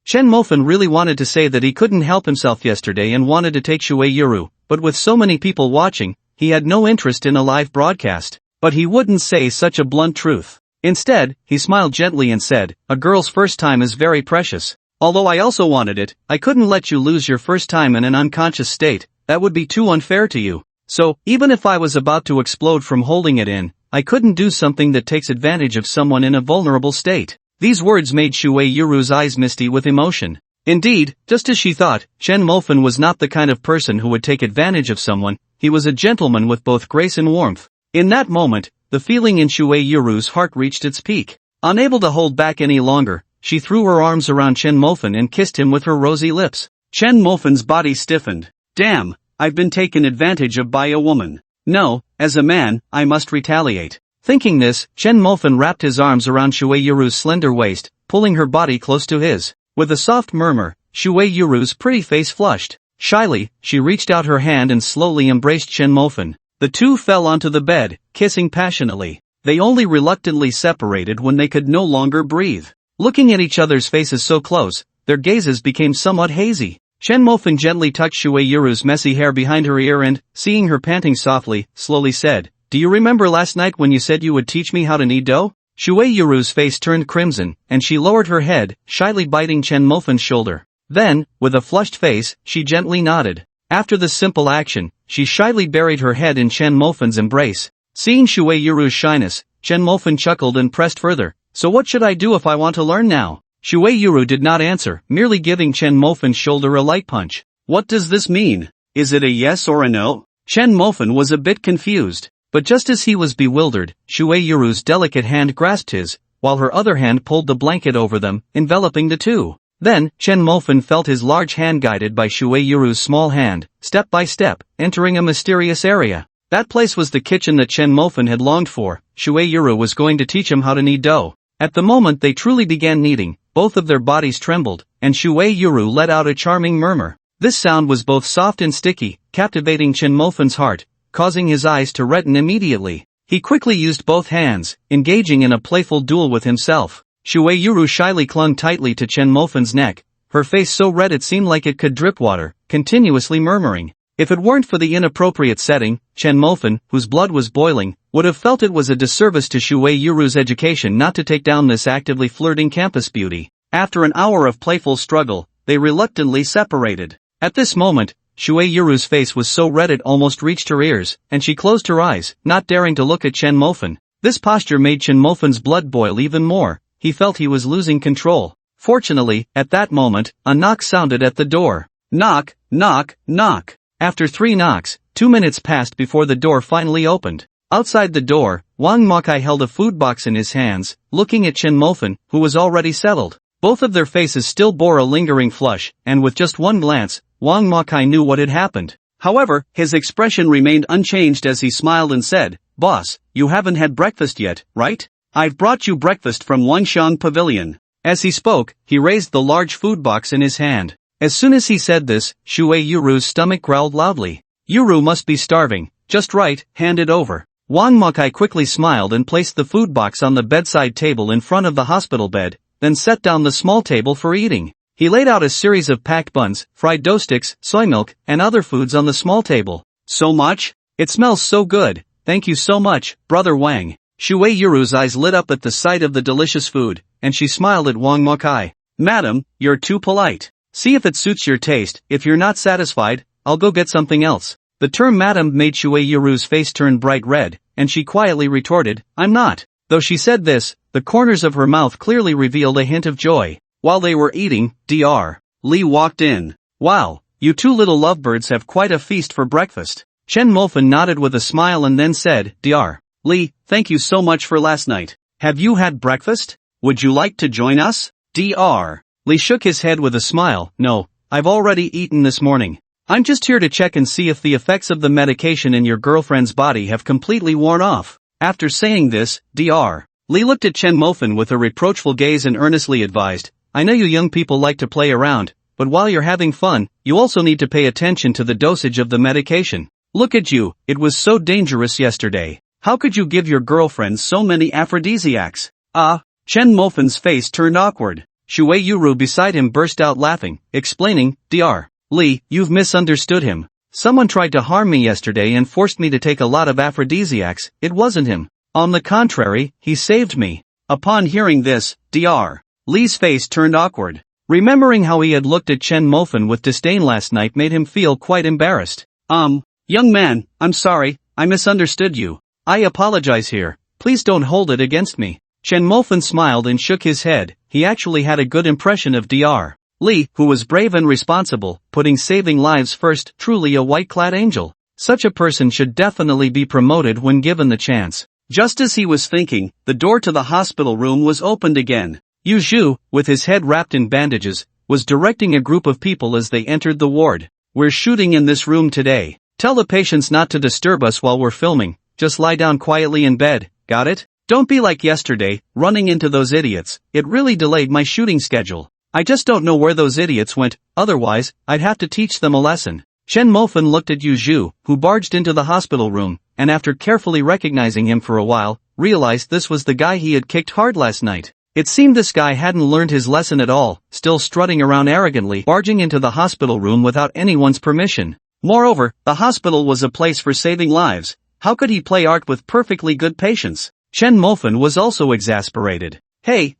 Chen Mofan really wanted to say that he couldn't help himself yesterday and wanted to take Shuei Yuru, but with so many people watching, he had no interest in a live broadcast. But he wouldn't say such a blunt truth. Instead, he smiled gently and said, "A girl's first time is very precious. Although I also wanted it, I couldn't let you lose your first time in an unconscious state. That would be too unfair to you. So, even if I was about to explode from holding it in, I couldn't do something that takes advantage of someone in a vulnerable state." These words made Shuei Yuru's eyes misty with emotion. Indeed, just as she thought, Chen Mofan was not the kind of person who would take advantage of someone. He was a gentleman with both grace and warmth. In that moment, the feeling in Shuei Yuru's heart reached its peak. Unable to hold back any longer, she threw her arms around Chen Mofan and kissed him with her rosy lips. Chen Mofan's body stiffened. "Damn, I've been taken advantage of by a woman. No, as a man, I must retaliate." Thinking this, Chen Mofan wrapped his arms around Shuei Yuru's slender waist, pulling her body close to his. With a soft murmur, Shuei Yuru's pretty face flushed. Shyly, she reached out her hand and slowly embraced Chen Mofan. The two fell onto the bed, kissing passionately. They only reluctantly separated when they could no longer breathe. Looking at each other's faces so close, their gazes became somewhat hazy. Chen Mofan gently tucked Shuei Yuru's messy hair behind her ear and, seeing her panting softly, slowly said, "Do you remember last night when you said you would teach me how to knead dough?" Shuei Yuru's face turned crimson, and she lowered her head, shyly biting Chen Mofan's shoulder. Then, with a flushed face, she gently nodded. After this simple action, she shyly buried her head in Chen Mofan's embrace. Seeing Shuei Yuru's shyness, Chen Mofan chuckled and pressed further. "So what should I do if I want to learn now?" Shuei Yuru did not answer, merely giving Chen Mofan's shoulder a light punch. "What does this mean? Is it a yes or a no?" Chen Mofan was a bit confused. But just as he was bewildered, Shuei Yuru's delicate hand grasped his, while her other hand pulled the blanket over them, enveloping the two. Then, Chen Mofan felt his large hand guided by Shuei Yuru's small hand, step by step, entering a mysterious area. That place was the kitchen that Chen Mofan had longed for. Shuei Yuru was going to teach him how to knead dough. At the moment they truly began kneading, both of their bodies trembled, and Shuei Yuru let out a charming murmur. This sound was both soft and sticky, captivating Chen Mofan's heart, causing his eyes to redden immediately. He quickly used both hands, engaging in a playful duel with himself. Shuei Yuru shyly clung tightly to Chen Mofan's neck, her face so red it seemed like it could drip water, continuously murmuring. If it weren't for the inappropriate setting, Chen Mofan, whose blood was boiling, would have felt it was a disservice to Shuei Yuru's education not to take down this actively flirting campus beauty. After an hour of playful struggle, they reluctantly separated. At this moment, Shuei Yuru's face was so red it almost reached her ears, and she closed her eyes, not daring to look at Chen Mofan. This posture made Chen Mofan's blood boil even more. He felt he was losing control. Fortunately, at that moment, a knock sounded at the door. Knock, knock, knock. After 3 knocks, 2 minutes passed before the door finally opened. Outside the door, Wang Makai held a food box in his hands, looking at Chen Mofan, who was already settled. Both of their faces still bore a lingering flush, and with just one glance, Wang Makai knew what had happened. However, his expression remained unchanged as he smiled and said, "Boss, you haven't had breakfast yet, right? I've brought you breakfast from Wanxiang Pavilion." As he spoke, he raised the large food box in his hand. As soon as he said this, Shuei Yuru's stomach growled loudly. "Yuru must be starving. Just right, hand it over." Wang Makai quickly smiled and placed the food box on the bedside table in front of the hospital bed, then set down the small table for eating. He laid out a series of packed buns, fried dough sticks, soy milk, and other foods on the small table. "So much? It smells so good. Thank you so much, Brother Wang." Shuei Yuru's eyes lit up at the sight of the delicious food, and she smiled at Wang Makai. "Madam, you're too polite. See if it suits your taste. If you're not satisfied, I'll go get something else. The term madam made Shui Yuru's face turn bright red, and she quietly retorted, I'm not. Though she said this, the corners of her mouth clearly revealed a hint of joy. While they were eating, Dr. Lee walked in. Wow, you two little lovebirds have quite a feast for breakfast. Chen Mofan nodded with a smile and then said, Dr. Lee, thank you so much for last night. Have you had breakfast? Would you like to join us? Dr. Lee shook his head with a smile, no, I've already eaten this morning. I'm just here to check and see if the effects of the medication in your girlfriend's body have completely worn off. After saying this, Dr. Lee looked at Chen Mofan with a reproachful gaze and earnestly advised, I know you young people like to play around, but while you're having fun, you also need to pay attention to the dosage of the medication. Look at you, it was so dangerous yesterday. How could you give your girlfriend so many aphrodisiacs? Chen Mofan's face turned awkward. Shui Yuru beside him burst out laughing, explaining, Dr. Lee, you've misunderstood him. Someone tried to harm me yesterday and forced me to take a lot of aphrodisiacs. It wasn't him. On the contrary, he saved me. Upon hearing this, Dr. Lee's face turned awkward. Remembering how he had looked at Chen Mofan with disdain last night made him feel quite embarrassed. Young man, I'm sorry, I misunderstood you. I apologize here. Please don't hold it against me. Chen Mofan smiled and shook his head. He actually had a good impression of Dr. Lee, who was brave and responsible, putting saving lives first, truly a white-clad angel. Such a person should definitely be promoted when given the chance. Just as he was thinking, the door to the hospital room was opened again. Yu Zhu, with his head wrapped in bandages, was directing a group of people as they entered the ward. We're shooting in this room today. Tell the patients not to disturb us while we're filming. Just lie down quietly in bed, got it? Don't be like yesterday, running into those idiots. It really delayed my shooting schedule. I just don't know where those idiots went, otherwise, I'd have to teach them a lesson. Chen Mofan looked at Yu Zhu, who barged into the hospital room, and after carefully recognizing him for a while, realized this was the guy he had kicked hard last night. It seemed this guy hadn't learned his lesson at all, still strutting around arrogantly, barging into the hospital room without anyone's permission. Moreover, the hospital was a place for saving lives. How could he play art with perfectly good patients? Chen Mofan was also exasperated. Hey,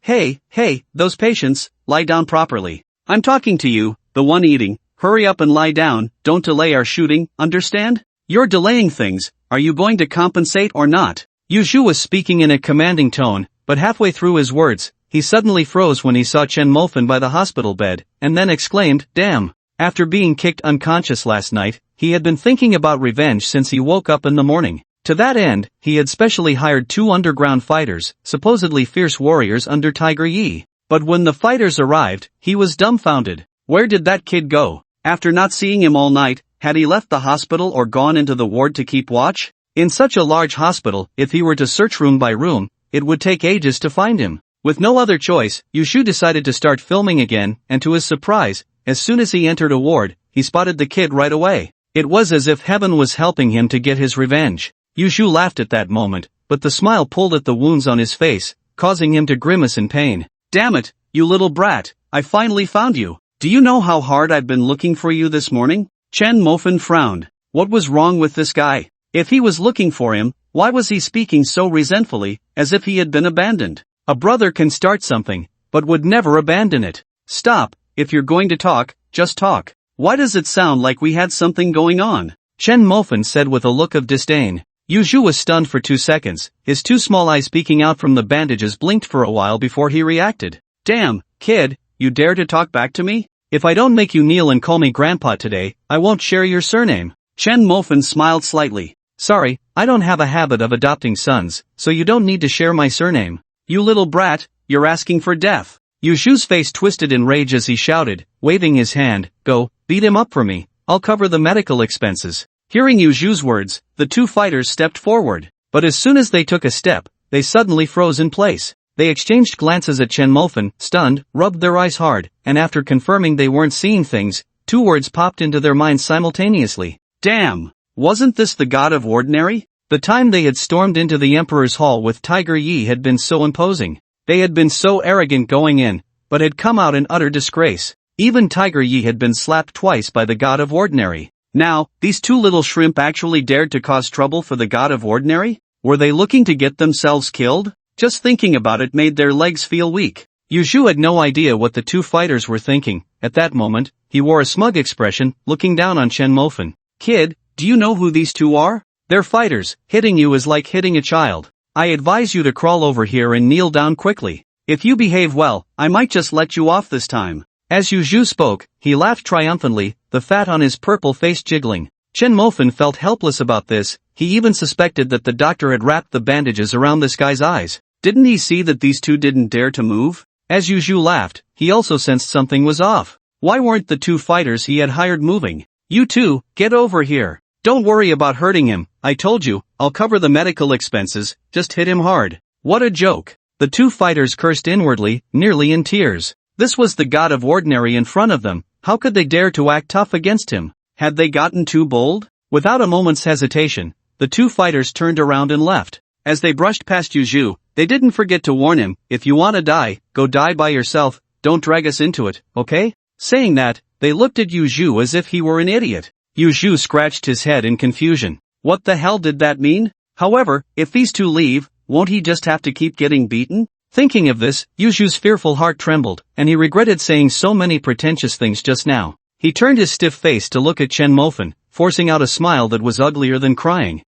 those patients, lie down properly. I'm talking to you, the one eating. Hurry up and lie down, don't delay our shooting, understand? You're delaying things, are you going to compensate or not? Yu Zhu was speaking in a commanding tone, but halfway through his words, he suddenly froze when he saw Chen Mofan by the hospital bed, and then exclaimed, damn. After being kicked unconscious last night, he had been thinking about revenge since he woke up in the morning. To that end, he had specially hired 2 underground fighters, supposedly fierce warriors under Tiger Yi. But when the fighters arrived, he was dumbfounded. Where did that kid go? After not seeing him all night, had he left the hospital or gone into the ward to keep watch? In such a large hospital, if he were to search room by room, it would take ages to find him. With no other choice, Yu Zhu decided to start filming again, and to his surprise, as soon as he entered a ward, he spotted the kid right away. It was as if heaven was helping him to get his revenge. Yu Zhu laughed at that moment, but the smile pulled at the wounds on his face, causing him to grimace in pain. Damn it, you little brat, I finally found you. Do you know how hard I've been looking for you this morning? Chen Mofan frowned. What was wrong with this guy? If he was looking for him, why was he speaking so resentfully, as if he had been abandoned? A brother can start something, but would never abandon it. Stop, if you're going to talk, just talk. Why does it sound like we had something going on? Chen Mofan said with a look of disdain. Yu Zhu was stunned for 2 seconds, his 2 small eyes peeking out from the bandages blinked for a while before he reacted. Damn, kid, you dare to talk back to me? If I don't make you kneel and call me grandpa today, I won't share your surname. Chen Mofan smiled slightly. Sorry, I don't have a habit of adopting sons, so you don't need to share my surname. You little brat, you're asking for death. Yu Zhu's face twisted in rage as he shouted, waving his hand, go, beat him up for me, I'll cover the medical expenses. Hearing Yu Zhu's words, the 2 fighters stepped forward, but as soon as they took a step, they suddenly froze in place. They exchanged glances at Chen Mofan, stunned, rubbed their eyes hard, and after confirming they weren't seeing things, 2 words popped into their minds simultaneously. Damn! Wasn't this the god of ordinary? The time they had stormed into the Emperor's Hall with Tiger Yi had been so imposing. They had been so arrogant going in, but had come out in utter disgrace. Even Tiger Yi had been slapped twice by the god of ordinary. Now, these 2 little shrimp actually dared to cause trouble for the god of ordinary? Were they looking to get themselves killed? Just thinking about it made their legs feel weak. Yuzhu had no idea what the two fighters were thinking. At that moment, he wore a smug expression, looking down on Chen Mofan. Kid, do you know who these two are? They're fighters. Hitting you is like hitting a child. I advise you to crawl over here and kneel down quickly. If you behave well, I might just let you off this time. As Yuzhu spoke, he laughed triumphantly, the fat on his purple face jiggling. Chen Mofan felt helpless about this. He even suspected that the doctor had wrapped the bandages around this guy's eyes. Didn't he see that these two didn't dare to move? As Yuzhu laughed, he also sensed something was off. Why weren't the two fighters he had hired moving? You two, get over here. Don't worry about hurting him. I told you, I'll cover the medical expenses, just hit him hard. What a joke. The two fighters cursed inwardly, nearly in tears. This was the god of ordinary in front of them. How could they dare to act tough against him? Had they gotten too bold? Without a moment's hesitation, the two fighters turned around and left. As they brushed past Yuzhu, they didn't forget to warn him, if you wanna die, go die by yourself, don't drag us into it, okay? Saying that, they looked at Yuzhu as if he were an idiot. Yuzhu scratched his head in confusion. What the hell did that mean? However, if these two leave, won't he just have to keep getting beaten? Thinking of this, Yuzhu's fearful heart trembled, and he regretted saying so many pretentious things just now. He turned his stiff face to look at Chen Mofan, forcing out a smile that was uglier than crying.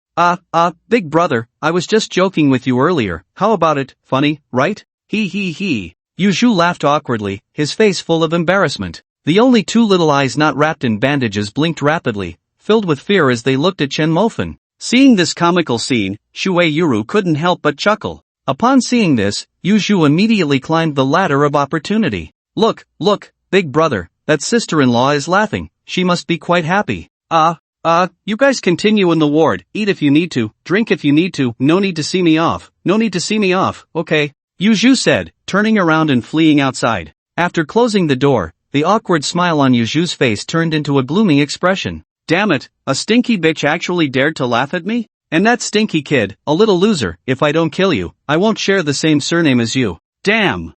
Big brother, I was just joking with you earlier, how about it, funny, right? He. Yuzhu laughed awkwardly, his face full of embarrassment. The only two little eyes not wrapped in bandages blinked rapidly, filled with fear as they looked at Chen Mofan. Seeing this comical scene, Shuei Yuru couldn't help but chuckle. Upon seeing this, Yuzhu immediately climbed the ladder of opportunity. Look, big brother, that sister-in-law is laughing, she must be quite happy. You guys continue in the ward, eat if you need to, drink if you need to, no need to see me off, okay? Yuzhu said, turning around and fleeing outside. After closing the door, the awkward smile on Yuzhu's face turned into a gloomy expression. Damn it, a stinky bitch actually dared to laugh at me? And that stinky kid, a little loser, if I don't kill you, I won't share the same surname as you. Damn.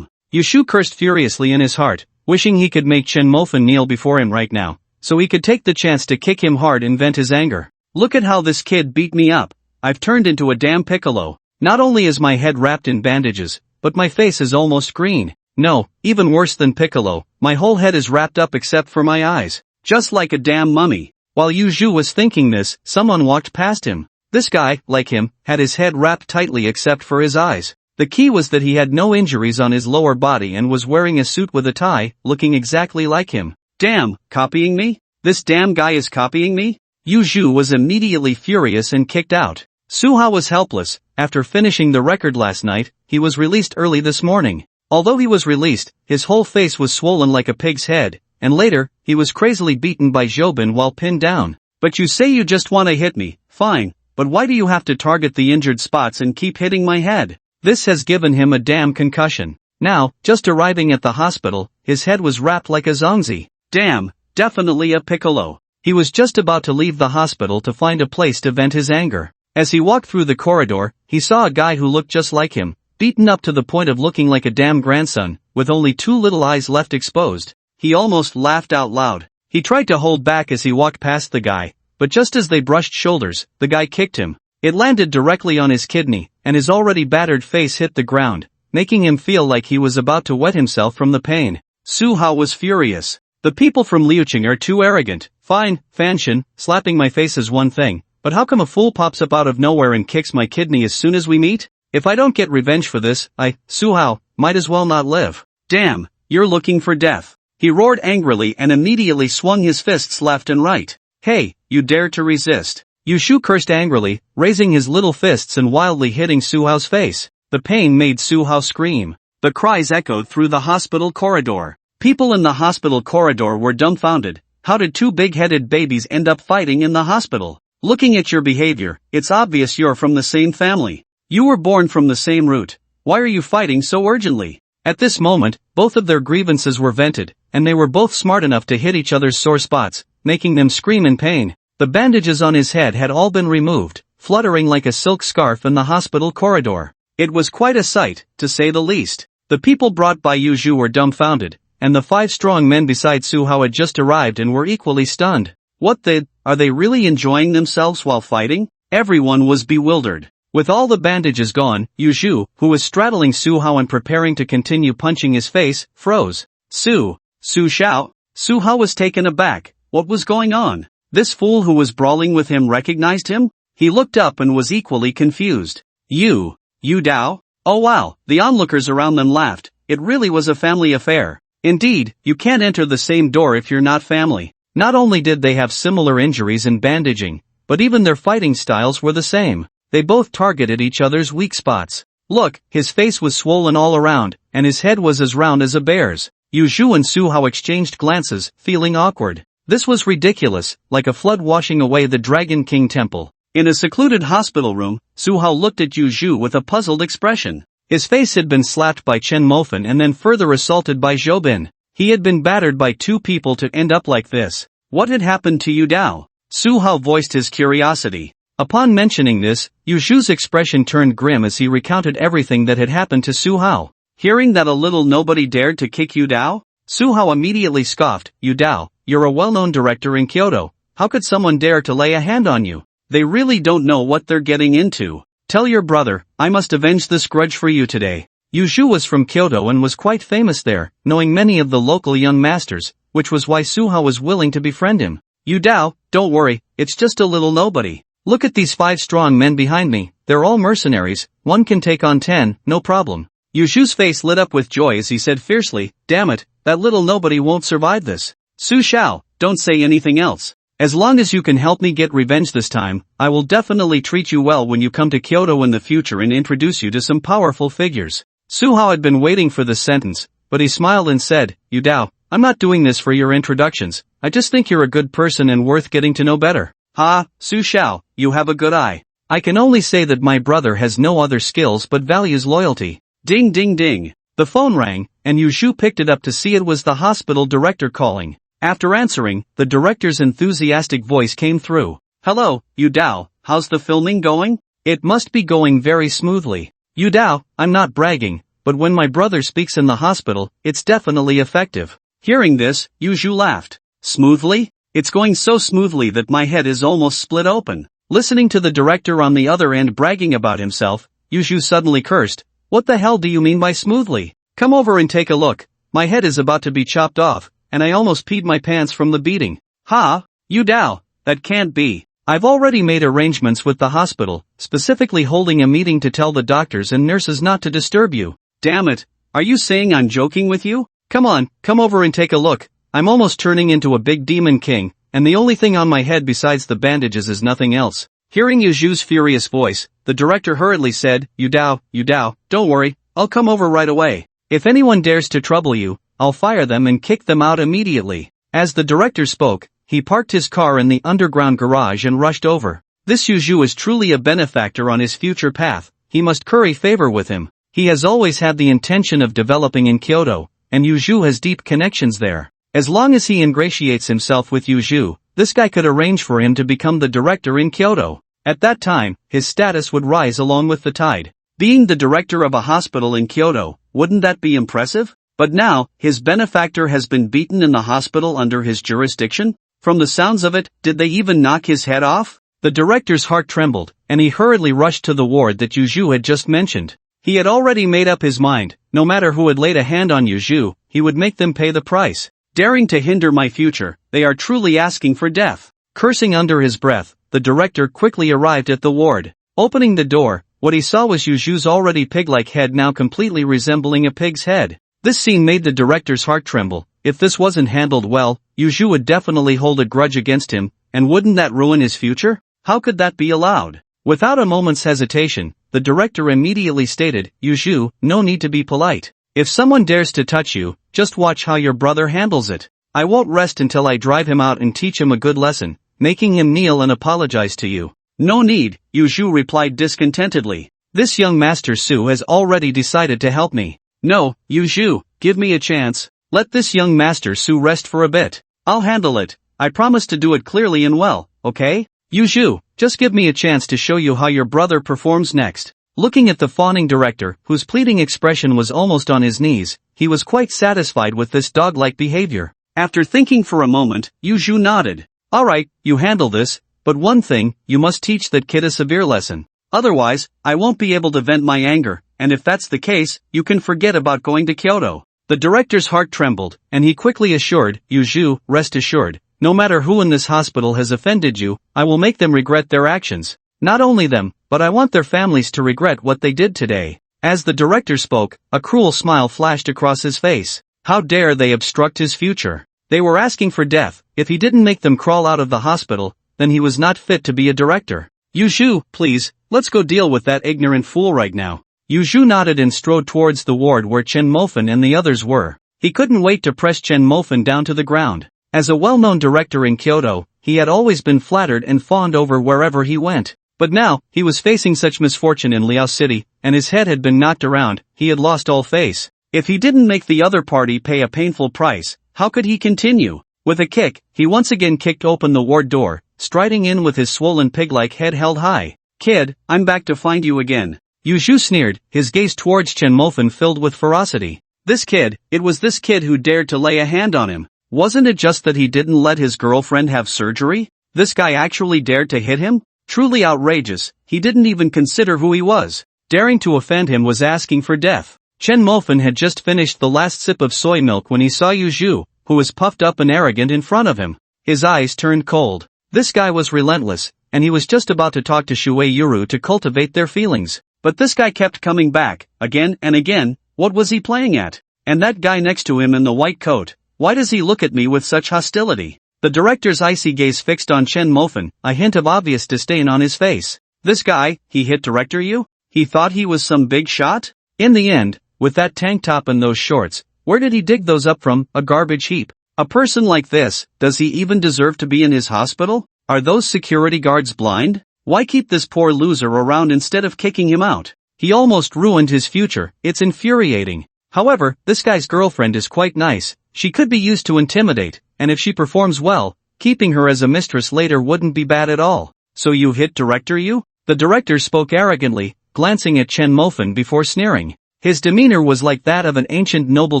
Yuzhu cursed furiously in his heart, wishing he could make Chen Mofan kneel before him right now, so he could take the chance to kick him hard and vent his anger. Look at how this kid beat me up. I've turned into a damn piccolo. Not only is my head wrapped in bandages, but my face is almost green. No, even worse than Piccolo, my whole head is wrapped up except for my eyes. Just like a damn mummy. While Yuzhu was thinking this, someone walked past him. This guy, like him, had his head wrapped tightly except for his eyes. The key was that he had no injuries on his lower body and was wearing a suit with a tie, looking exactly like him. Damn, copying me? This damn guy is copying me? Yuzhu was immediately furious and kicked out. Suha was helpless. After finishing the record last night, he was released early this morning. Although he was released, his whole face was swollen like a pig's head, and later, he was crazily beaten by Jobin while pinned down. But you say you just wanna hit me, fine, but why do you have to target the injured spots and keep hitting my head? This has given him a damn concussion. Now, just arriving at the hospital, his head was wrapped like a zongzi. Damn, definitely a piccolo. He was just about to leave the hospital to find a place to vent his anger. As he walked through the corridor, he saw a guy who looked just like him, beaten up to the point of looking like a damn grandson, with only two little eyes left exposed. He almost laughed out loud. He tried to hold back as he walked past the guy, but just as they brushed shoulders, the guy kicked him. It landed directly on his kidney, and his already battered face hit the ground, making him feel like he was about to wet himself from the pain. Suha was furious. The people from Liuqing are too arrogant. Fine, Fanshin, slapping my face is one thing, but how come a fool pops up out of nowhere and kicks my kidney as soon as we meet? If I don't get revenge for this, Suhao, might as well not live. Damn, you're looking for death. He roared angrily and immediately swung his fists left and right. Hey, you dare to resist. Yuzhu cursed angrily, raising his little fists and wildly hitting Suhao's face. The pain made Suhao scream. The cries echoed through the hospital corridor. People in the hospital corridor were dumbfounded. How did two big-headed babies end up fighting in the hospital? Looking at your behavior, it's obvious you're from the same family. You were born from the same root. Why are you fighting so urgently? At this moment, both of their grievances were vented, and they were both smart enough to hit each other's sore spots, making them scream in pain. The bandages on his head had all been removed, fluttering like a silk scarf in the hospital corridor. It was quite a sight, to say the least. The people brought by Yuzhu were dumbfounded, and the 5 strong men beside Suhao had just arrived and were equally stunned. Are they really enjoying themselves while fighting? Everyone was bewildered. With all the bandages gone, Yu, who was straddling Su Hao and preparing to continue punching his face, froze. Su Xiao? Su Hao was taken aback. What was going on? This fool who was brawling with him recognized him? He looked up and was equally confused. You Dao? Oh wow, the onlookers around them laughed. It really was a family affair. Indeed, you can't enter the same door if you're not family. Not only did they have similar injuries and bandaging, but even their fighting styles were the same. They both targeted each other's weak spots. Look, his face was swollen all around, and his head was as round as a bear's. Yu and Su Hao exchanged glances, feeling awkward. This was ridiculous, like a flood washing away the Dragon King temple. In a secluded hospital room, Su Hao looked at Yu with a puzzled expression. His face had been slapped by Chen Mofan and then further assaulted by Zhoubin. He had been battered by two people to end up like this. What had happened to Yu Dao? Su Hao voiced his curiosity. Upon mentioning this, Yu's expression turned grim as he recounted everything that had happened to Su Hao. Hearing that a little nobody dared to kick Yu Dao? Su Hao immediately scoffed. Yu Dao, you're a well-known director in Kyoto. How could someone dare to lay a hand on you? They really don't know what they're getting into. Tell your brother, I must avenge this grudge for you today. Yu was from Kyoto and was quite famous there, knowing many of the local young masters, which was why Su Hao was willing to befriend him. Yu Dao, don't worry, it's just a little nobody. Look at these 5 strong men behind me, they're all mercenaries, one can take on 10, no problem. Yu's face lit up with joy as he said fiercely, damn it, that little nobody won't survive this. Su Xiao, don't say anything else. As long as you can help me get revenge this time, I will definitely treat you well when you come to Kyoto in the future and introduce you to some powerful figures. Su Hao had been waiting for this sentence, but he smiled and said, Yu Dao, I'm not doing this for your introductions, I just think you're a good person and worth getting to know better. Ha, Su Xiao, you have a good eye. I can only say that my brother has no other skills but values loyalty. Ding ding ding. The phone rang, and Yu picked it up to see it was the hospital director calling. After answering, the director's enthusiastic voice came through. Hello, Yu Dao, how's the filming going? It must be going very smoothly. Yu Dao, I'm not bragging, but when my brother speaks in the hospital, it's definitely effective. Hearing this, Yu laughed. Smoothly? It's going so smoothly that my head is almost split open. Listening to the director on the other end bragging about himself, Yu suddenly cursed. What the hell do you mean by smoothly? Come over and take a look. My head is about to be chopped off, and I almost peed my pants from the beating. Ha, Yu Dao, that can't be. I've already made arrangements with the hospital, specifically holding a meeting to tell the doctors and nurses not to disturb you. Damn it, are you saying I'm joking with you? Come on, come over and take a look. I'm almost turning into a big demon king, and the only thing on my head besides the bandages is nothing else. Hearing Yu's furious voice, the director hurriedly said, Yu Dao, don't worry, I'll come over right away. If anyone dares to trouble you, I'll fire them and kick them out immediately. As the director spoke, he parked his car in the underground garage and rushed over. This Yu is truly a benefactor on his future path, he must curry favor with him. He has always had the intention of developing in Kyoto, and Yu has deep connections there. As long as he ingratiates himself with Yu, this guy could arrange for him to become the director in Kyoto. At that time, his status would rise along with the tide. Being the director of a hospital in Kyoto, wouldn't that be impressive? But now, his benefactor has been beaten in the hospital under his jurisdiction? From the sounds of it, did they even knock his head off? The director's heart trembled, and he hurriedly rushed to the ward that Yu had just mentioned. He had already made up his mind, no matter who had laid a hand on Yu, he would make them pay the price. Daring to hinder my future, they are truly asking for death. Cursing under his breath, the director quickly arrived at the ward. Opening the door, what he saw was Yu's already pig-like head now completely resembling a pig's head. This scene made the director's heart tremble. If this wasn't handled well, Yu would definitely hold a grudge against him, and wouldn't that ruin his future? How could that be allowed? Without a moment's hesitation, the director immediately stated, Yu, no need to be polite. If someone dares to touch you, just watch how your brother handles it. I won't rest until I drive him out and teach him a good lesson, making him kneel and apologize to you. No need, Yu replied discontentedly. This young master Su has already decided to help me. No, Yu, give me a chance. Let this young master Su rest for a bit. I'll handle it. I promise to do it clearly and well, okay? Yu, just give me a chance to show you how your brother performs next. Looking at the fawning director, whose pleading expression was almost on his knees, he was quite satisfied with this dog-like behavior. After thinking for a moment, Yu nodded. Alright, you handle this, but one thing, you must teach that kid a severe lesson. Otherwise, I won't be able to vent my anger, and if that's the case, you can forget about going to Kyoto. The director's heart trembled, and he quickly assured, Yuju, rest assured, no matter who in this hospital has offended you, I will make them regret their actions. Not only them, but I want their families to regret what they did today. As the director spoke, a cruel smile flashed across his face. How dare they obstruct his future? They were asking for death. If he didn't make them crawl out of the hospital, then he was not fit to be a director. Yuju, please, let's go deal with that ignorant fool right now. Yuju nodded and strode towards the ward where Chen Mofan and the others were. He couldn't wait to press Chen Mofan down to the ground. As a well-known director in Kyoto, he had always been flattered and fawned over wherever he went. But now, he was facing such misfortune in Liao City, and his head had been knocked around, he had lost all face. If he didn't make the other party pay a painful price, how could he continue? With a kick, he once again kicked open the ward door, striding in with his swollen pig-like head held high. Kid, I'm back to find you again. Yuju sneered, his gaze towards Chen Mofan filled with ferocity. It was this kid who dared to lay a hand on him. Wasn't it just that he didn't let his girlfriend have surgery? This guy actually dared to hit him? Truly outrageous, he didn't even consider who he was. Daring to offend him was asking for death. Chen Mofan had just finished the last sip of soy milk when he saw Yuju, who was puffed up and arrogant in front of him. His eyes turned cold. This guy was relentless, and he was just about to talk to Shuei Yuru to cultivate their feelings. But this guy kept coming back, again and again. What was he playing at? And that guy next to him in the white coat, why does he look at me with such hostility? The director's icy gaze fixed on Chen Mofan, a hint of obvious disdain on his face. This guy, he hit director you? He thought he was some big shot? In the end, with that tank top and those shorts, where did he dig those up from? A garbage heap. A person like this, does he even deserve to be in his hospital? Are those security guards blind? Why keep this poor loser around instead of kicking him out? He almost ruined his future, it's infuriating. However, this guy's girlfriend is quite nice, she could be used to intimidate, and if she performs well, keeping her as a mistress later wouldn't be bad at all. So you hit director you? The director spoke arrogantly, glancing at Chen Mofan before sneering. His demeanor was like that of an ancient noble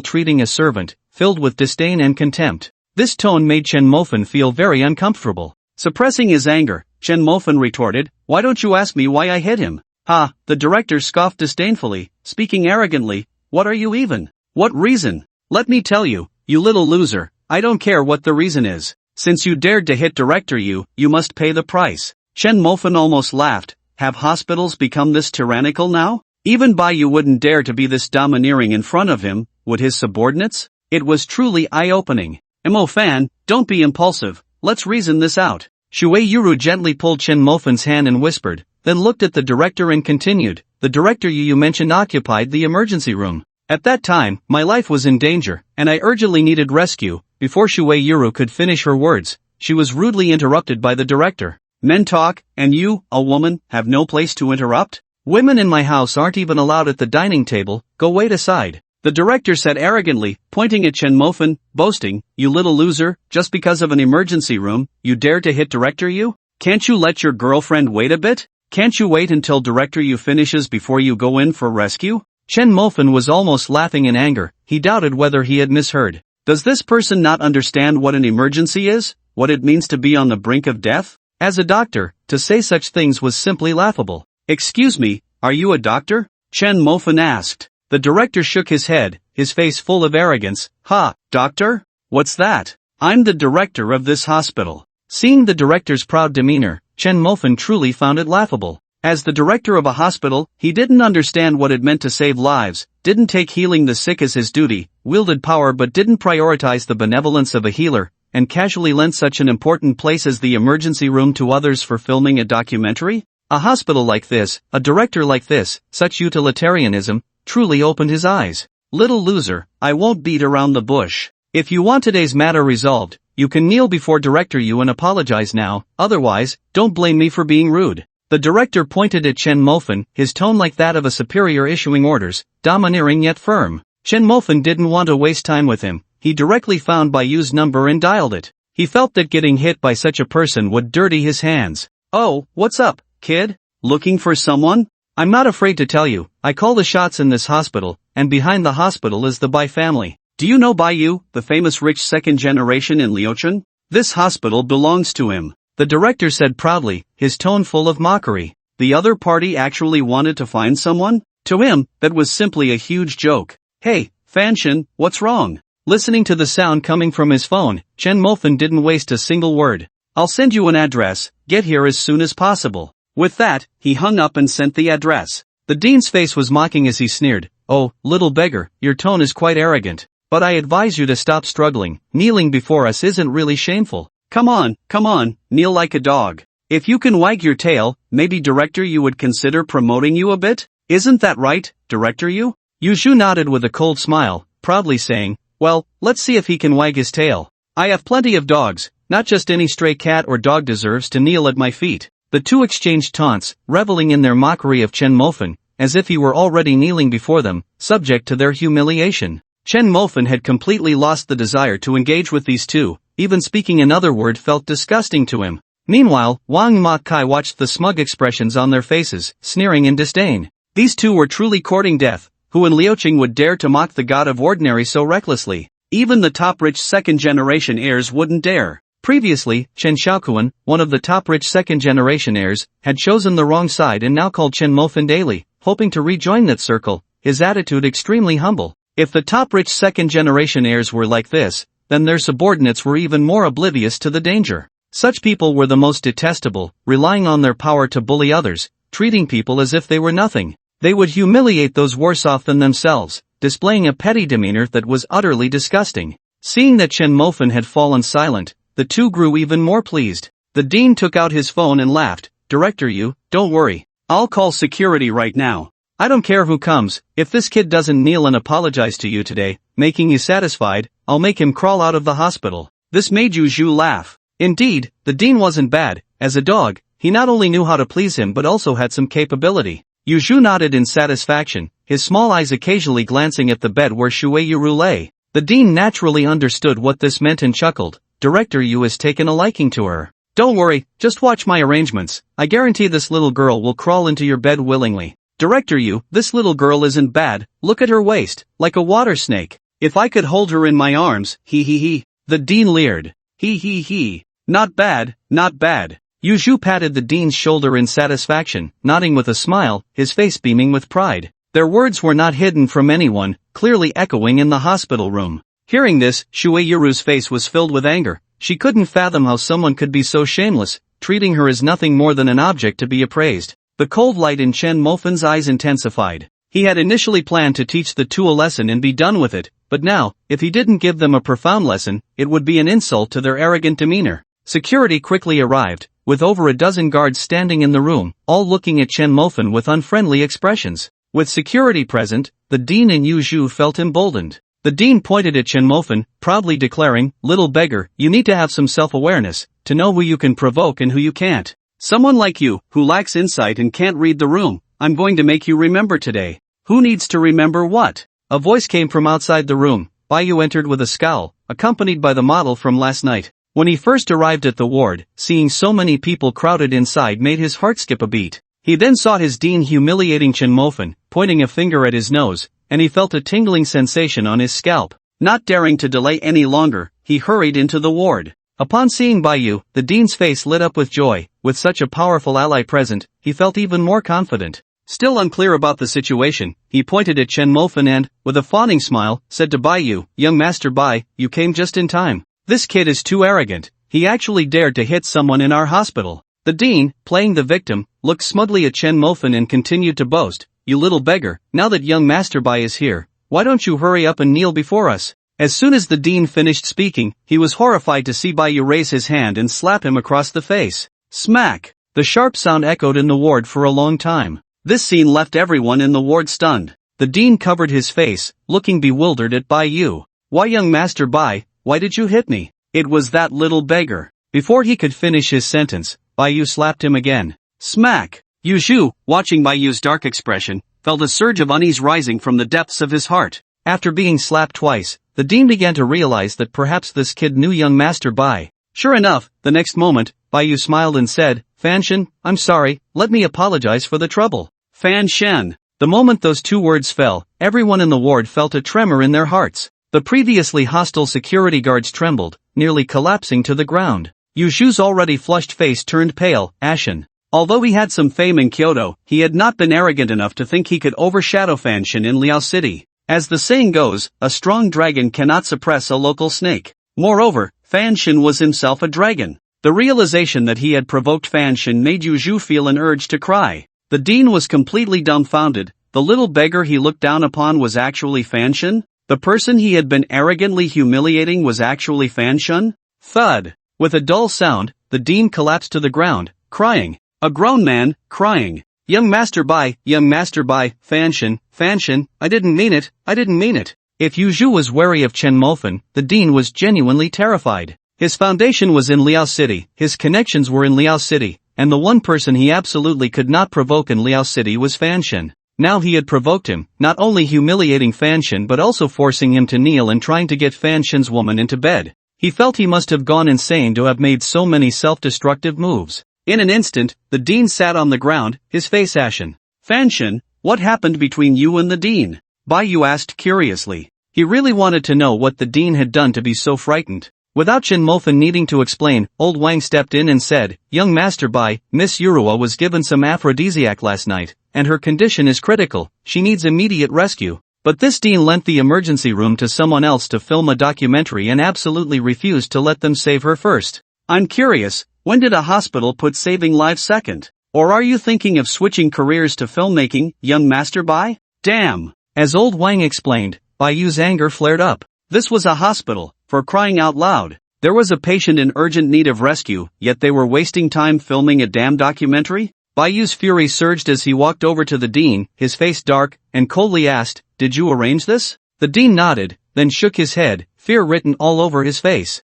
treating a servant, filled with disdain and contempt. This tone made Chen Mofan feel very uncomfortable. Suppressing his anger, Chen Mofan retorted, why don't you ask me why I hit him? Ha, the director scoffed disdainfully, speaking arrogantly, what are you even? What reason? Let me tell you, you little loser, I don't care what the reason is. Since you dared to hit director you must pay the price. Chen Mofan almost laughed, have hospitals become this tyrannical now? Even Bai Yu wouldn't dare to be this domineering in front of him, would his subordinates? It was truly eye-opening. Mo Fan, don't be impulsive, let's reason this out. Shuei Yuru gently pulled Chen Mofan's hand and whispered, then looked at the director and continued, the director you mentioned occupied the emergency room. At that time, my life was in danger, and I urgently needed rescue. Before Shuei Yuru could finish her words, she was rudely interrupted by the director. Men talk, and you, a woman, have no place to interrupt? Women in my house aren't even allowed at the dining table, go wait aside. The director said arrogantly, pointing at Chen Mofan, boasting, you little loser, just because of an emergency room, you dare to hit director you? Can't you let your girlfriend wait a bit? Can't you wait until director you finishes before you go in for rescue? Chen Mofan was almost laughing in anger, he doubted whether he had misheard. Does this person not understand what an emergency is? What it means to be on the brink of death? As a doctor, to say such things was simply laughable. Excuse me, are you a doctor? Chen Mofan asked. The director shook his head, his face full of arrogance. Ha, doctor? What's that? I'm the director of this hospital. Seeing the director's proud demeanor, Chen Mofan truly found it laughable. As the director of a hospital, he didn't understand what it meant to save lives, didn't take healing the sick as his duty, wielded power but didn't prioritize the benevolence of a healer, and casually lent such an important place as the emergency room to others for filming a documentary? A hospital like this, a director like this, such utilitarianism, truly opened his eyes. Little loser, I won't beat around the bush. If you want today's matter resolved, you can kneel before director you and apologize now, otherwise, don't blame me for being rude. The director pointed at Chen Mofan, his tone like that of a superior issuing orders, domineering yet firm. Chen Mofan didn't want to waste time with him, he directly found Bai Yu's number and dialed it. He felt that getting hit by such a person would dirty his hands. Oh, what's up, kid? Looking for someone? I'm not afraid to tell you, I call the shots in this hospital, and behind the hospital is the Bai family. Do you know Bai Yu, the famous rich second generation in Liuchun? This hospital belongs to him. The director said proudly, his tone full of mockery. The other party actually wanted to find someone? To him, that was simply a huge joke. Hey, Fanshin, what's wrong? Listening to the sound coming from his phone, Chen Mofan didn't waste a single word. I'll send you an address, get here as soon as possible. With that, he hung up and sent the address. The dean's face was mocking as he sneered. Oh, little beggar, your tone is quite arrogant. But I advise you to stop struggling. Kneeling before us isn't really shameful. Come on, kneel like a dog. If you can wag your tail, maybe director you would consider promoting you a bit? Isn't that right, director you? Yuzhu nodded with a cold smile, proudly saying, well, let's see if he can wag his tail. I have plenty of dogs, not just any stray cat or dog deserves to kneel at my feet. The two exchanged taunts, reveling in their mockery of Chen Mofan, as if he were already kneeling before them, subject to their humiliation. Chen Mofan had completely lost the desire to engage with these two, even speaking another word felt disgusting to him. Meanwhile, Wang Ma Kai watched the smug expressions on their faces, sneering in disdain. These two were truly courting death. Who in Liuqing would dare to mock the god of ordinary so recklessly? Even the top-rich second-generation heirs wouldn't dare. Previously, Chen Xiaoquan, one of the top-rich second-generation heirs, had chosen the wrong side and now called Chen Mofan daily, hoping to rejoin that circle, his attitude extremely humble. If the top-rich second-generation heirs were like this, then their subordinates were even more oblivious to the danger. Such people were the most detestable, relying on their power to bully others, treating people as if they were nothing. They would humiliate those worse off than themselves, displaying a petty demeanor that was utterly disgusting. Seeing that Chen Mofan had fallen silent, the two grew even more pleased. The dean took out his phone and laughed. Director you, don't worry. I'll call security right now. I don't care who comes, if this kid doesn't kneel and apologize to you today, making you satisfied, I'll make him crawl out of the hospital. This made Yuzhu laugh. Indeed, the dean wasn't bad. As a dog, he not only knew how to please him but also had some capability. Yuzhu nodded in satisfaction, his small eyes occasionally glancing at the bed where Shui Yuru lay. The dean naturally understood what this meant and chuckled. Director Yu has taken a liking to her. Don't worry, just watch my arrangements. I guarantee this little girl will crawl into your bed willingly. Director Yu, this little girl isn't bad, look at her waist, like a water snake. If I could hold her in my arms, he. The dean leered. He. Not bad, not bad. Yuzhu patted the dean's shoulder in satisfaction, nodding with a smile, his face beaming with pride. Their words were not hidden from anyone, clearly echoing in the hospital room. Hearing this, Shui Yuru's face was filled with anger. She couldn't fathom how someone could be so shameless, treating her as nothing more than an object to be appraised. The cold light in Chen Mofan's eyes intensified. He had initially planned to teach the two a lesson and be done with it, but now, if he didn't give them a profound lesson, it would be an insult to their arrogant demeanor. Security quickly arrived, with over a dozen guards standing in the room, all looking at Chen Mofan with unfriendly expressions. With security present, the dean and Yuzhu felt emboldened. The dean pointed at Chen Mofan, proudly declaring, little beggar, you need to have some self-awareness, to know who you can provoke and who you can't. Someone like you, who lacks insight and can't read the room, I'm going to make you remember today. Who needs to remember what? A voice came from outside the room. Baiyu entered with a scowl, accompanied by the model from last night. When he first arrived at the ward, seeing so many people crowded inside made his heart skip a beat. He then saw his dean humiliating Chen Mofan, pointing a finger at his nose, and he felt a tingling sensation on his scalp. Not daring to delay any longer, he hurried into the ward. Upon seeing Baiyu, the dean's face lit up with joy. With such a powerful ally present, he felt even more confident. Still unclear about the situation, he pointed at Chen Mofan and, with a fawning smile, said to Baiyu, young Master Bai, you came just in time. This kid is too arrogant. He actually dared to hit someone in our hospital. The dean, playing the victim, looked smugly at Chen Mofan and continued to boast, you little beggar, now that young Master Bai is here, why don't you hurry up and kneel before us? As soon as the dean finished speaking, he was horrified to see Baiyu raise his hand and slap him across the face. Smack! The sharp sound echoed in the ward for a long time. This scene left everyone in the ward stunned. The dean covered his face, looking bewildered at Baiyu. Why young Master Bai, why did you hit me? It was that little beggar. Before he could finish his sentence, Baiyu slapped him again. Smack! Yuzhu, watching Baiyu's dark expression, felt a surge of unease rising from the depths of his heart. After being slapped twice, the dean began to realize that perhaps this kid knew young Master Bai. Sure enough, the next moment, Baiyu smiled and said, Fanshin, I'm sorry, let me apologize for the trouble. Fanshin. The moment those two words fell, everyone in the ward felt a tremor in their hearts. The previously hostile security guards trembled, nearly collapsing to the ground. Yuzhu's already flushed face turned pale, ashen. Although he had some fame in Kyoto, he had not been arrogant enough to think he could overshadow Fanshin in Liao City. As the saying goes, a strong dragon cannot suppress a local snake. Moreover, Fanshin was himself a dragon. The realization that he had provoked Fanshin made Yuzhu feel an urge to cry. The dean was completely dumbfounded. The little beggar he looked down upon was actually Fanshin? The person he had been arrogantly humiliating was actually Fanshin? Thud! With a dull sound, the dean collapsed to the ground, crying. A grown man, crying. Young Master Bai, Fanshin, I didn't mean it. If Yuzhu was wary of Chen Mofan, the dean was genuinely terrified. His foundation was in Liao City, his connections were in Liao City, and the one person he absolutely could not provoke in Liao City was Fanshin. Now he had provoked him, not only humiliating Fanshin but also forcing him to kneel and trying to get Fanshin's woman into bed. He felt he must have gone insane to have made so many self-destructive moves. In an instant, the dean sat on the ground, his face ashen. Fanshin, what happened between you and the dean? Bai Yu asked curiously. He really wanted to know what the dean had done to be so frightened. Without Chen Mofan needing to explain, old Wang stepped in and said, Young Master Bai, Miss Yurua was given some aphrodisiac last night, and her condition is critical, she needs immediate rescue. But this dean lent the emergency room to someone else to film a documentary and absolutely refused to let them save her first. I'm curious, when did a hospital put saving lives second? Or are you thinking of switching careers to filmmaking, young Master Bai? Damn! As old Wang explained, Bai Yu's anger flared up. This was a hospital, for crying out loud. There was a patient in urgent need of rescue, yet they were wasting time filming a damn documentary? Bai Yu's fury surged as he walked over to the dean, his face dark, and coldly asked, Did you arrange this? The dean nodded, then shook his head, fear written all over his face.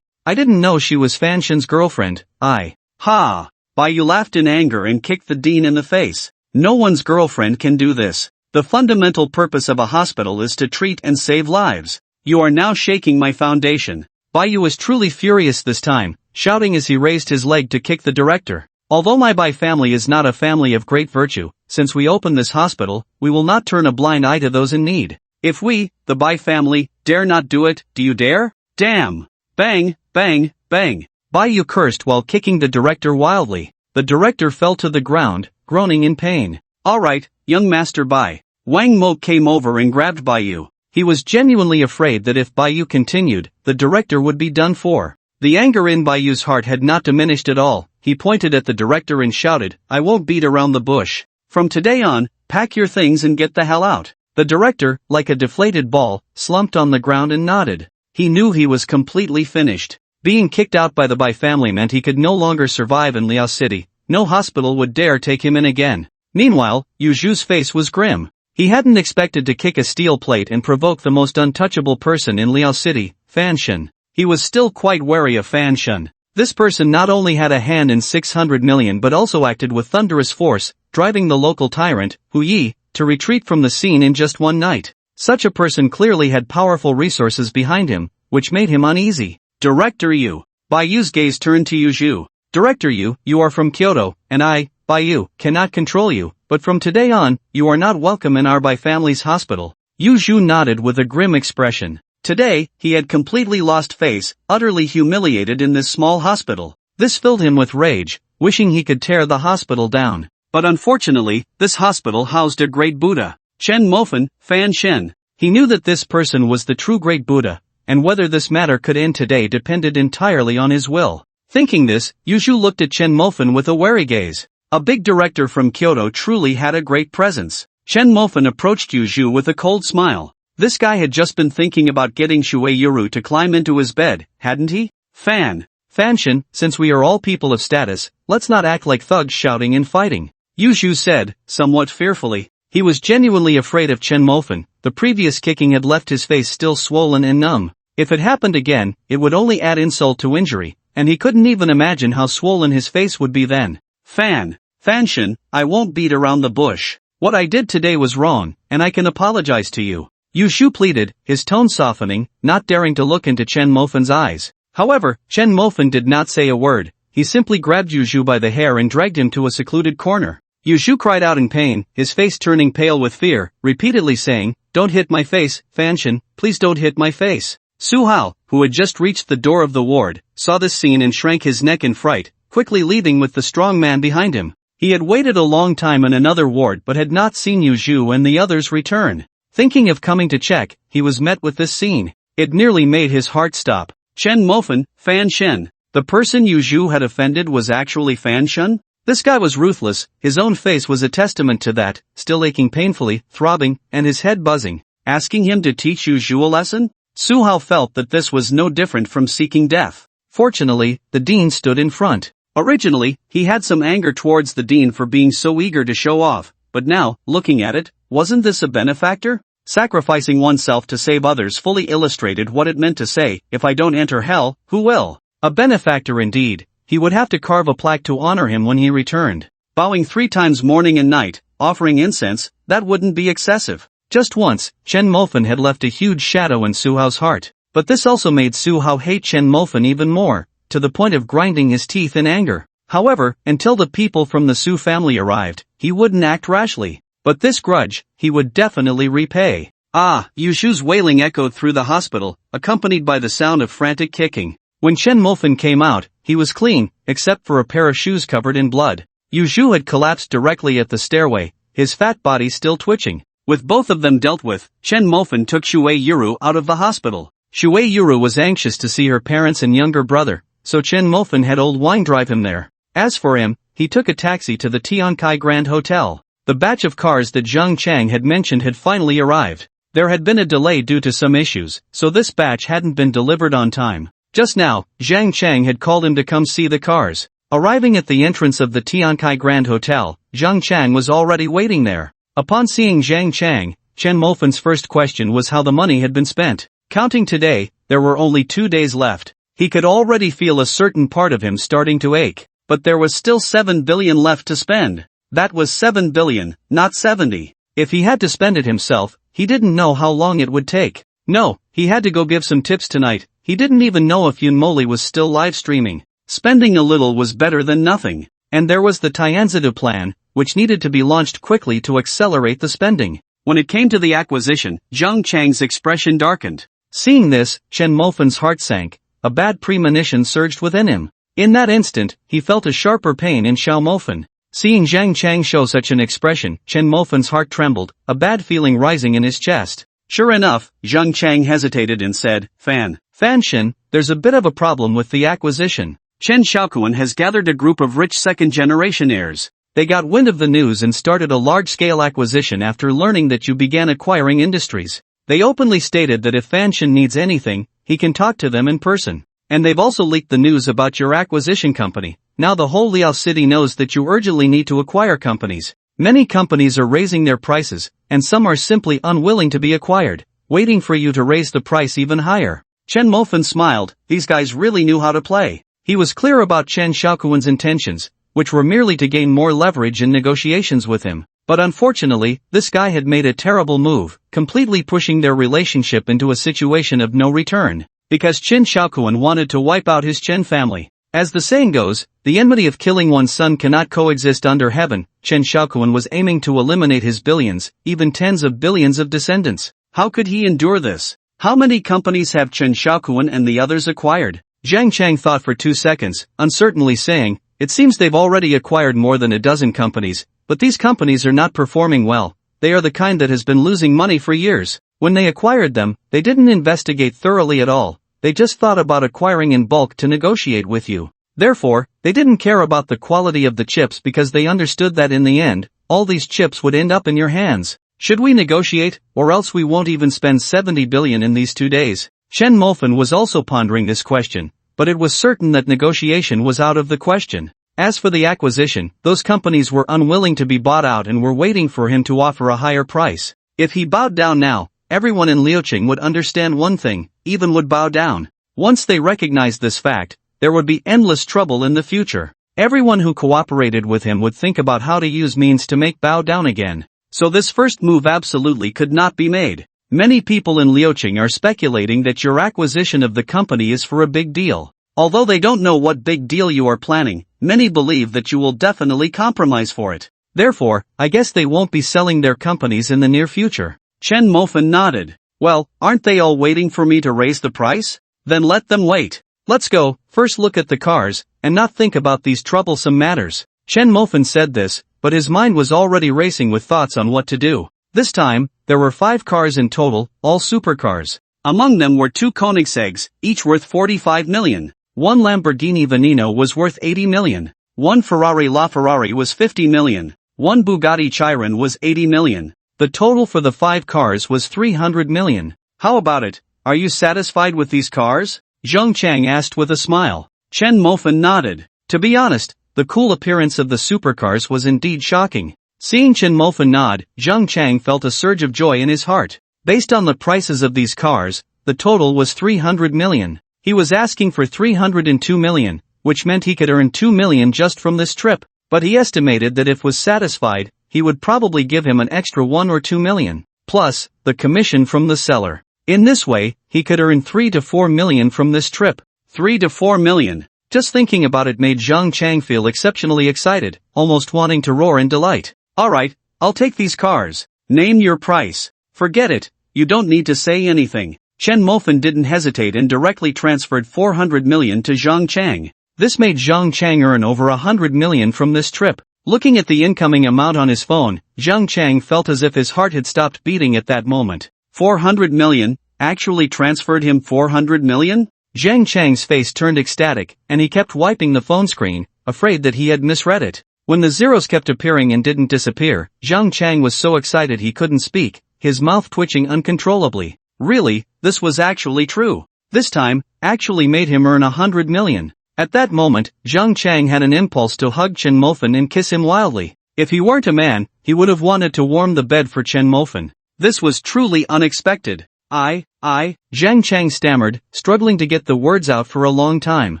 I didn't know she was Fanshin's girlfriend, Ha! Bai Yu laughed in anger and kicked the dean in the face. No one's girlfriend can do this. The fundamental purpose of a hospital is to treat and save lives. You are now shaking my foundation. Bai Yu was truly furious this time, shouting as he raised his leg to kick the director. Although my Bai family is not a family of great virtue, since we opened this hospital, we will not turn a blind eye to those in need. If we, the Bai family, dare not do it, do you dare? Damn! Bang, bang, bang. Bai Yu cursed while kicking the director wildly. The director fell to the ground, groaning in pain. Alright, young Master Bai. Wang Mo came over and grabbed Bai Yu. He was genuinely afraid that if Bai Yu continued, the director would be done for. The anger in Bai Yu's heart had not diminished at all. He pointed at the director and shouted, I won't beat around the bush. From today on, pack your things and get the hell out. The director, like a deflated ball, slumped on the ground and nodded. He knew he was completely finished. Being kicked out by the Bai family meant he could no longer survive in Liao City. No hospital would dare take him in again. Meanwhile, Yuzhu's face was grim. He hadn't expected to kick a steel plate and provoke the most untouchable person in Liao City, Fanshin. He was still quite wary of Fanshin. This person not only had a hand in 600 million but also acted with thunderous force, driving the local tyrant, Hu Yi, to retreat from the scene in just one night. Such a person clearly had powerful resources behind him, which made him uneasy. Director Yu. Bai Yu's gaze turned to Yuzhu. Director Yu, you are from Kyoto, and I, Bai Yu, cannot control you, but from today on, you are not welcome in our Bai family's hospital. Yuzhu nodded with a grim expression. Today, he had completely lost face, utterly humiliated in this small hospital. This filled him with rage, wishing he could tear the hospital down. But unfortunately, this hospital housed a great Buddha, Chen Mofan, Fanshin. He knew that this person was the true great Buddha, and whether this matter could end today depended entirely on his will. Thinking this, Yuzhu looked at Chen Mofan with a wary gaze. A big director from Kyoto truly had a great presence. Chen Mofan approached Yuzhu with a cold smile. This guy had just been thinking about getting Shuei Yuru to climb into his bed, hadn't he? Fanshin, since we are all people of status, let's not act like thugs shouting and fighting. Yuzhu said, somewhat fearfully. He was genuinely afraid of Chen Mofan. The previous kicking had left his face still swollen and numb. If it happened again, it would only add insult to injury, and he couldn't even imagine how swollen his face would be then. Fanshin, I won't beat around the bush. What I did today was wrong, and I can apologize to you. Yuzhu pleaded, his tone softening, not daring to look into Chen Mofan's eyes. However, Chen Mofan did not say a word. He simply grabbed Yuzhu by the hair and dragged him to a secluded corner. Yuzhu cried out in pain, his face turning pale with fear, repeatedly saying, Don't hit my face, Fanshin, please don't hit my face. Su Hao, who had just reached the door of the ward, saw this scene and shrank his neck in fright. quickly leaving with the strong man behind him. He had waited a long time in another ward but had not seen Yu Zhu and the others return. Thinking of coming to check, he was met with this scene. It nearly made his heart stop. Chen Mofen, Fan Shen. The person Yu Zhu had offended was actually Fan Shen? This guy was ruthless, his own face was a testament to that, still aching painfully, throbbing, and his head buzzing. Asking him to teach Yu Zhu a lesson? Su Hao felt that this was no different from seeking death. Fortunately, the dean stood in front. Originally, he had some anger towards the dean for being so eager to show off, but now, looking at it, wasn't this a benefactor? Sacrificing oneself to save others fully illustrated what it meant to say, if I don't enter hell, who will? A benefactor indeed. He would have to carve a plaque to honor him when he returned. Bowing 3 times morning and night, offering incense, that wouldn't be excessive. Just once, Chen Mofen had left a huge shadow in Su Hao's heart, but this also made Su Hao hate Chen Mofen even more, to the point of grinding his teeth in anger. However, until the people from the Su family arrived, he wouldn't act rashly. But this grudge, he would definitely repay. Ah, Yu Zhu's wailing echoed through the hospital, accompanied by the sound of frantic kicking. When Chen Mofen came out, he was clean, except for a pair of shoes covered in blood. Yu Zhu had collapsed directly at the stairway, his fat body still twitching. With both of them dealt with, Chen Mofen took Shui Yuru out of the hospital. Shui Yuru was anxious to see her parents and younger brother, so Chen Mofen had old Wine drive him there. As for him, he took a taxi to the Tiankai Grand Hotel. The batch of cars that Zhang Chang had mentioned had finally arrived. There had been a delay due to some issues, so this batch hadn't been delivered on time. Just now, Zhang Chang had called him to come see the cars. Arriving at the entrance of the Tiankai Grand Hotel, Zhang Chang was already waiting there. Upon seeing Zhang Chang, Chen Mofen's first question was how the money had been spent. Counting today, there were only 2 days left. He could already feel a certain part of him starting to ache. But there was still 7 billion left to spend. That was 7 billion, not 70. If he had to spend it himself, he didn't know how long it would take. No, he had to go give some tips tonight. He didn't even know if Yunmoli was still live streaming. Spending a little was better than nothing. And there was the Tianzidu plan, which needed to be launched quickly to accelerate the spending. When it came to the acquisition, Zhang Chang's expression darkened. Seeing this, Chen Mofen's heart sank. A bad premonition surged within him. In that instant, he felt a sharper pain in Xiao Mofen. Seeing Zhang Chang show such an expression, Chen Mofen's heart trembled, a bad feeling rising in his chest. Sure enough, Zhang Chang hesitated and said, Fan Shen, there's a bit of a problem with the acquisition. Chen Xiaokuan has gathered a group of rich second-generation heirs. They got wind of the news and started a large-scale acquisition after learning that you began acquiring industries. They openly stated that if Fan Shen needs anything, he can talk to them in person. And they've also leaked the news about your acquisition company. Now the whole Liao City knows that you urgently need to acquire companies. Many companies are raising their prices, and some are simply unwilling to be acquired, waiting for you to raise the price even higher. Chen Mofen smiled. These guys really knew how to play. He was clear about Chen Xiaokuan's intentions, which were merely to gain more leverage in negotiations with him. But unfortunately, this guy had made a terrible move, completely pushing their relationship into a situation of no return. Because Chen Xiaokuan wanted to wipe out his Chen family. As the saying goes, the enmity of killing one's son cannot coexist under heaven. Chen Xiaokuan was aiming to eliminate his billions, even tens of billions of descendants. How could he endure this? How many companies have Chen Xiaokuan and the others acquired? Zhang Chang thought for 2 seconds, uncertainly saying, it seems they've already acquired more than a dozen companies, but these companies are not performing well. They are the kind that has been losing money for years. When they acquired them, they didn't investigate thoroughly at all. They just thought about acquiring in bulk to negotiate with you. Therefore, they didn't care about the quality of the chips because they understood that in the end, all these chips would end up in your hands. Should we negotiate, or else we won't even spend 70 billion in these 2 days? Chen Mofen was also pondering this question, but it was certain that negotiation was out of the question. As for the acquisition, those companies were unwilling to be bought out and were waiting for him to offer a higher price. If he bowed down now, everyone in Liuqing would understand one thing, even would bow down. Once they recognized this fact, there would be endless trouble in the future. Everyone who cooperated with him would think about how to use means to make bow down again. So this first move absolutely could not be made. Many people in Liuqing are speculating that your acquisition of the company is for a big deal. Although they don't know what big deal you are planning, many believe that you will definitely compromise for it. Therefore, I guess they won't be selling their companies in the near future. Chen Mofen nodded. Well, aren't they all waiting for me to raise the price? Then let them wait. Let's go. first look at the cars, and not think about these troublesome matters. Chen Mofan said this, but his mind was already racing with thoughts on what to do. This time, there were 5 cars in total, all supercars. Among them were 2 Koenigsegg's, each worth 45 million. 1 Lamborghini Veneno was worth 80 million. 1 Ferrari LaFerrari was 50 million. 1 Bugatti Chiron was 80 million. The total for the 5 cars was 300 million. How about it? Are you satisfied with these cars? Zheng Chang asked with a smile. Chen Mofan nodded. To be honest, the cool appearance of the supercars was indeed shocking. Seeing Chen Mofan nod, Zheng Chang felt a surge of joy in his heart. Based on the prices of these cars, the total was 300 million. He was asking for 302 million, which meant he could earn 2 million just from this trip, but he estimated that if was satisfied, he would probably give him an extra 1 or 2 million, plus the commission from the seller. In this way, he could earn 3 to 4 million from this trip. 3 to 4 million. Just thinking about it made Zheng Chang feel exceptionally excited, almost wanting to roar in delight. Alright, I'll take these cars. Name your price. Forget it, you don't need to say anything. Chen Mofan didn't hesitate and directly transferred 400 million to Zheng Chang. This made Zheng Chang earn over 100 million from this trip. Looking at the incoming amount on his phone, Zheng Chang felt as if his heart had stopped beating at that moment. 400 million? Actually transferred him 400 million? Zheng Chang's face turned ecstatic, and he kept wiping the phone screen, afraid that he had misread it. When the zeros kept appearing and didn't disappear, Zheng Chang was so excited he couldn't speak, his mouth twitching uncontrollably. Really, this was actually true. This time, actually made him earn 100 million. At that moment, Zheng Chang had an impulse to hug Chen Mofan and kiss him wildly. If he weren't a man, he would have wanted to warm the bed for Chen Mofan. This was truly unexpected. Zheng Chang stammered, struggling to get the words out for a long time.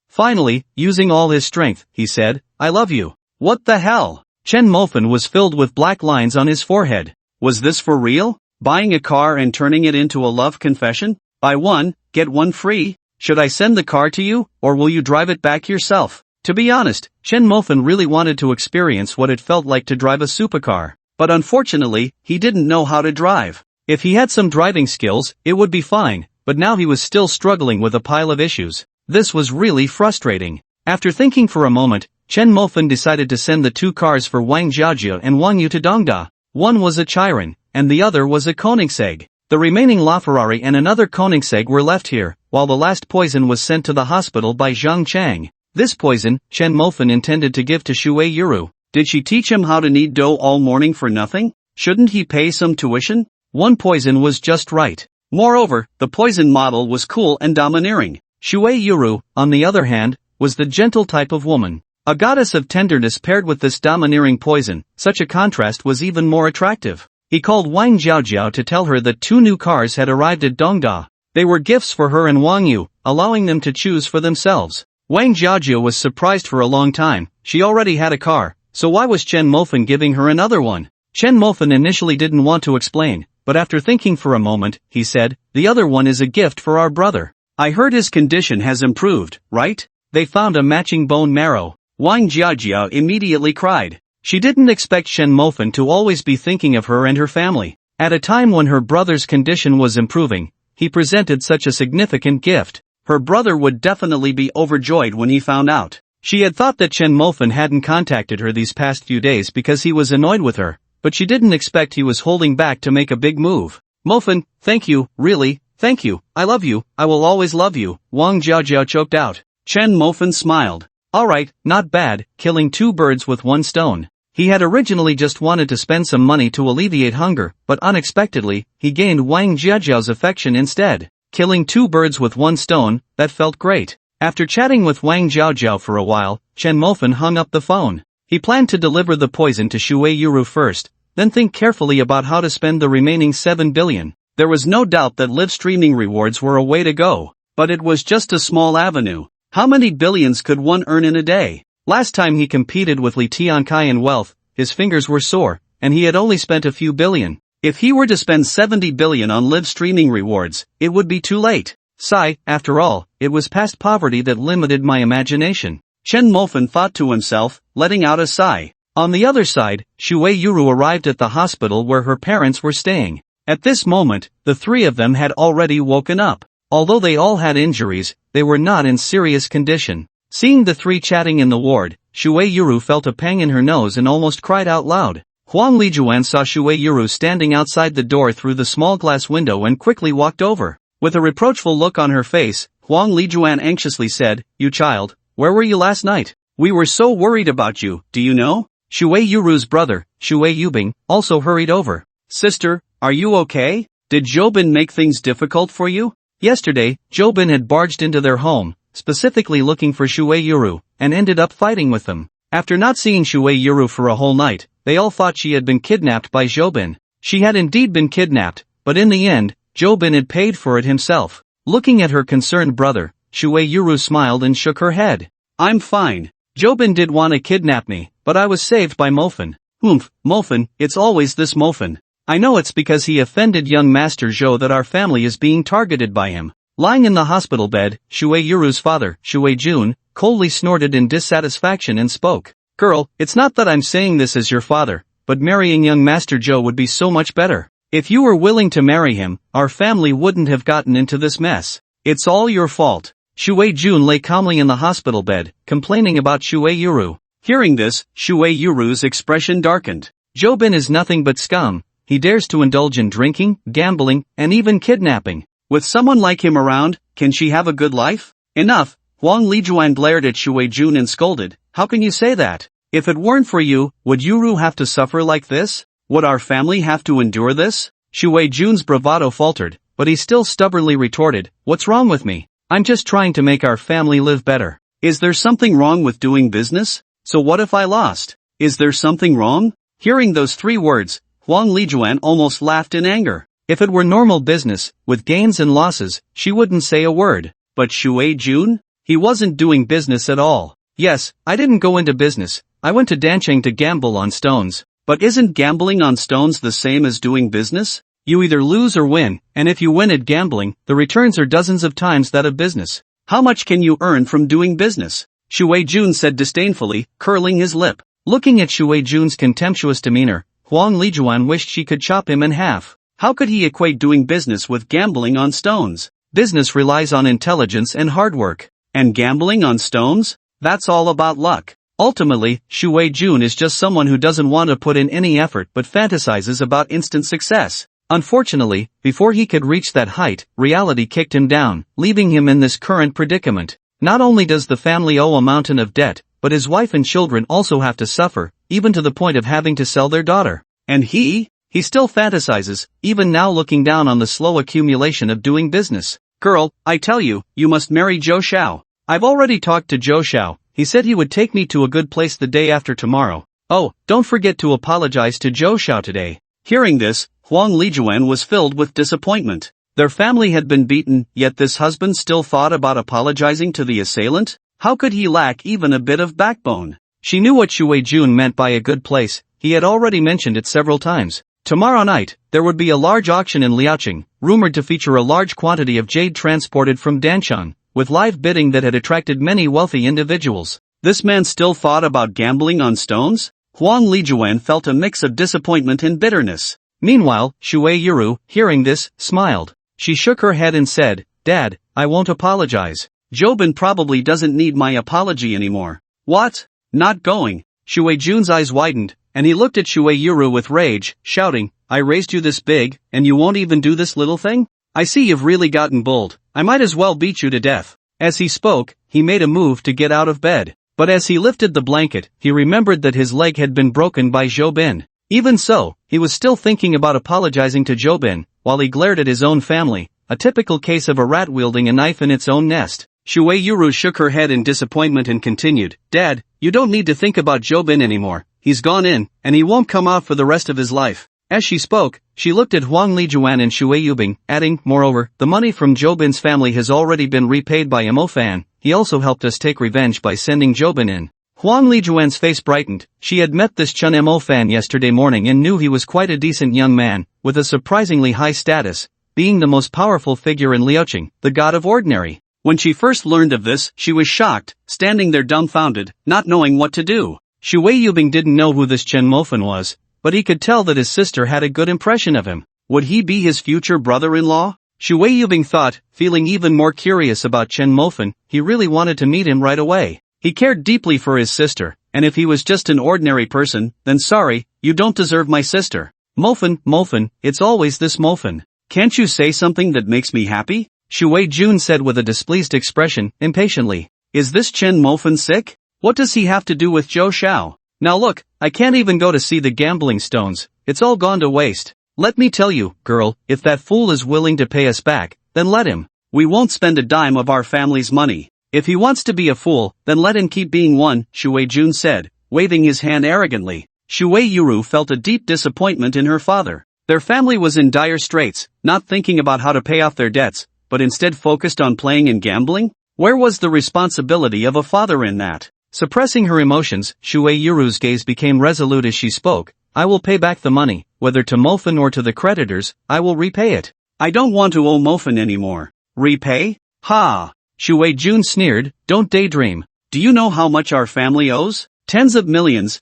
Finally, using all his strength, he said, I love you. What the hell? Chen Mofan was filled with black lines on his forehead. Was this for real? Buying a car and turning it into a love confession? Buy one, get one free? Should I send the car to you, or will you drive it back yourself? To be honest, Chen Mofan really wanted to experience what it felt like to drive a supercar. But unfortunately, he didn't know how to drive. If he had some driving skills, it would be fine, but now he was still struggling with a pile of issues. This was really frustrating. After thinking for a moment, Chen Mofan decided to send the 2 cars for Wang Jiajia and Wang Yu to Dongda. One was a Chiron, and the other was a Koenigsegg. The remaining LaFerrari and another Koenigsegg were left here, while the last poison was sent to the hospital by Zheng Chang. This poison, Chen Mofan intended to give to Shui Yuru. Did she teach him how to knead dough all morning for nothing? Shouldn't he pay some tuition? One poison was just right. Moreover, the poison model was cool and domineering. Shui Yuru, on the other hand, was the gentle type of woman. A goddess of tenderness paired with this domineering poison, such a contrast was even more attractive. He called Wang Jiaojiao to tell her that 2 new cars had arrived at Dongda. They were gifts for her and Wang Yu, allowing them to choose for themselves. Wang Jiaojiao was surprised for a long time. She already had a car, so why was Chen Mofan giving her another one? Chen Mofan initially didn't want to explain, but after thinking for a moment, he said, the other one is a gift for our brother. I heard his condition has improved, right? They found a matching bone marrow. Wang Jiajiao immediately cried. She didn't expect Chen Mofan to always be thinking of her and her family. At a time when her brother's condition was improving, he presented such a significant gift. Her brother would definitely be overjoyed when he found out. She had thought that Chen Mofan hadn't contacted her these past few days because he was annoyed with her, but she didn't expect he was holding back to make a big move. Mofan, thank you, really, thank you, I love you, I will always love you, Wang Jiajiao choked out. Chen Mofan smiled. Alright, not bad, killing 2 birds with 1 stone. He had originally just wanted to spend some money to alleviate hunger, but unexpectedly, he gained Wang Jiajiao's affection instead. Killing 2 birds with 1 stone, that felt great. After chatting with Wang Jiaojiao for a while, Chen Mofan hung up the phone. He planned to deliver the poison to Shui Yuru first, then think carefully about how to spend the remaining 7 billion. There was no doubt that live streaming rewards were a way to go, but it was just a small avenue. How many billions could one earn in a day? Last time he competed with Li Tiankai in wealth, his fingers were sore, and he had only spent a few billion. If he were to spend 70 billion on live streaming rewards, it would be too late. Sigh, after all, it was past poverty that limited my imagination. Chen Mofan thought to himself, letting out a sigh. On the other side, Shui Yuru arrived at the hospital where her parents were staying. At this moment, the 3 of them had already woken up. Although they all had injuries, they were not in serious condition. Seeing the three chatting in the ward, Shuei Yuru felt a pang in her nose and almost cried out loud. Huang Lijuan saw Shuei Yuru standing outside the door through the small glass window and quickly walked over. With a reproachful look on her face, Huang Lijuan anxiously said, "You child, where were you last night? We were so worried about you, do you know?" Shuei Yuru's brother, Shuei Yubing, also hurried over. "Sister, are you okay? Did Jobin make things difficult for you?" Yesterday, Jobin had barged into their home, specifically looking for Shuei Yuru, and ended up fighting with them. After not seeing Shuei Yuru for a whole night, they all thought she had been kidnapped by Jobin. She had indeed been kidnapped, but in the end, Jobin had paid for it himself. Looking at her concerned brother, Shuei Yuru smiled and shook her head. "I'm fine. Jobin did want to kidnap me, but I was saved by Mofin." "Humph, Mofin, it's always this Mofin. I know it's because he offended young Master Zhou that our family is being targeted by him." Lying in the hospital bed, Shuei Yuru's father, Shuei Jun, coldly snorted in dissatisfaction and spoke. "Girl, it's not that I'm saying this as your father, but marrying young Master Zhou would be so much better. If you were willing to marry him, our family wouldn't have gotten into this mess. It's all your fault." Shuei Jun lay calmly in the hospital bed, complaining about Shuei Yuru. Hearing this, Shuei Yuru's expression darkened. Jobin is nothing but scum. He dares to indulge in drinking, gambling, and even kidnapping. With someone like him around, can she have a good life? Enough! Huang Lijuan glared at Shuei Jun and scolded. "How can you say that? If it weren't for you, would Yuru have to suffer like this? Would our family have to endure this?" Shuei Jun's bravado faltered, but he still stubbornly retorted, "What's wrong with me? I'm just trying to make our family live better. Is there something wrong with doing business? So what if I lost? Is there something wrong?" Hearing those three words, Huang Lijuan almost laughed in anger. If it were normal business, with gains and losses, she wouldn't say a word. But Shuei Jun? He wasn't doing business at all. "Yes, I didn't go into business. I went to Dancheng to gamble on stones. But isn't gambling on stones the same as doing business? You either lose or win, and if you win at gambling, the returns are dozens of times that of business. How much can you earn from doing business?" Shuei Jun said disdainfully, curling his lip. Looking at Shuei Jun's contemptuous demeanor, Huang Lijuan wished she could chop him in half. How could he equate doing business with gambling on stones? Business relies on intelligence and hard work. And gambling on stones? That's all about luck. Ultimately, Shuei Jun is just someone who doesn't want to put in any effort but fantasizes about instant success. Unfortunately, before he could reach that height, reality kicked him down, leaving him in this current predicament. Not only does the family owe a mountain of debt, but his wife and children also have to suffer, even to the point of having to sell their daughter. And he still fantasizes, even now looking down on the slow accumulation of doing business. "Girl, I tell you, you must marry Zhou Xiao. I've already talked to Zhou Xiao. He said he would take me to a good place the day after tomorrow. Oh, don't forget to apologize to Zhou Xiao today." Hearing this, Huang Lijuan was filled with disappointment. Their family had been beaten, yet this husband still thought about apologizing to the assailant? How could he lack even a bit of backbone? She knew what Shuei Jun meant by a good place. He had already mentioned it several times. Tomorrow night, there would be a large auction in Liaoqing, rumored to feature a large quantity of jade transported from Dancheng, with live bidding that had attracted many wealthy individuals. This man still thought about gambling on stones? Huang Lijuan felt a mix of disappointment and bitterness. Meanwhile, Shuei Yuru, hearing this, smiled. She shook her head and said, "Dad, I won't apologize. Jobin probably doesn't need my apology anymore." "What? Not going?" Shuei Jun's eyes widened, and he looked at Shuei Yuru with rage, shouting, "I raised you this big, and you won't even do this little thing? I see you've really gotten bold. I might as well beat you to death." As he spoke, he made a move to get out of bed. But as he lifted the blanket, he remembered that his leg had been broken by Jobin. Even so, he was still thinking about apologizing to Jobin, while he glared at his own family, a typical case of a rat wielding a knife in its own nest. Shuei Yuru shook her head in disappointment and continued, "Dad, you don't need to think about Jobin anymore. He's gone in, and he won't come out for the rest of his life." As she spoke, she looked at Huang Lijuan and Shuei Yubing, adding, "Moreover, the money from Jobin's family has already been repaid by Imofan. He also helped us take revenge by sending Jobin in." Huang Lijuan's face brightened. She had met this Chun Imofan yesterday morning and knew he was quite a decent young man, with a surprisingly high status, being the most powerful figure in Liaoqing, the god of ordinary. When she first learned of this, she was shocked, standing there dumbfounded, not knowing what to do. Shuei Yubing didn't know who this Chen Mofan was, but he could tell that his sister had a good impression of him. Would he be his future brother-in-law? Shui Yubing thought, feeling even more curious about Chen Mofen. He really wanted to meet him right away. He cared deeply for his sister, and if he was just an ordinary person, then sorry, you don't deserve my sister. Mofen, it's always this Mofen. Can't you say something that makes me happy? Shui Jun said with a displeased expression, impatiently. Is this Chen Mofen sick? What does he have to do with Zhou Xiao? Now look, I can't even go to see the gambling stones, it's all gone to waste. Let me tell you, girl, if that fool is willing to pay us back, then let him. We won't spend a dime of our family's money. If he wants to be a fool, then let him keep being one, Shui Jun said, waving his hand arrogantly. Shui Yuru felt a deep disappointment in her father. Their family was in dire straits, not thinking about how to pay off their debts, but instead focused on playing and gambling? Where was the responsibility of a father in that? Suppressing her emotions, Shui Yuru's gaze became resolute as she spoke. I will pay back the money, whether to Mofen or to the creditors, I will repay it. I don't want to owe Mofen anymore. Repay? Ha! Shui Jun sneered, don't daydream. Do you know how much our family owes? Tens of millions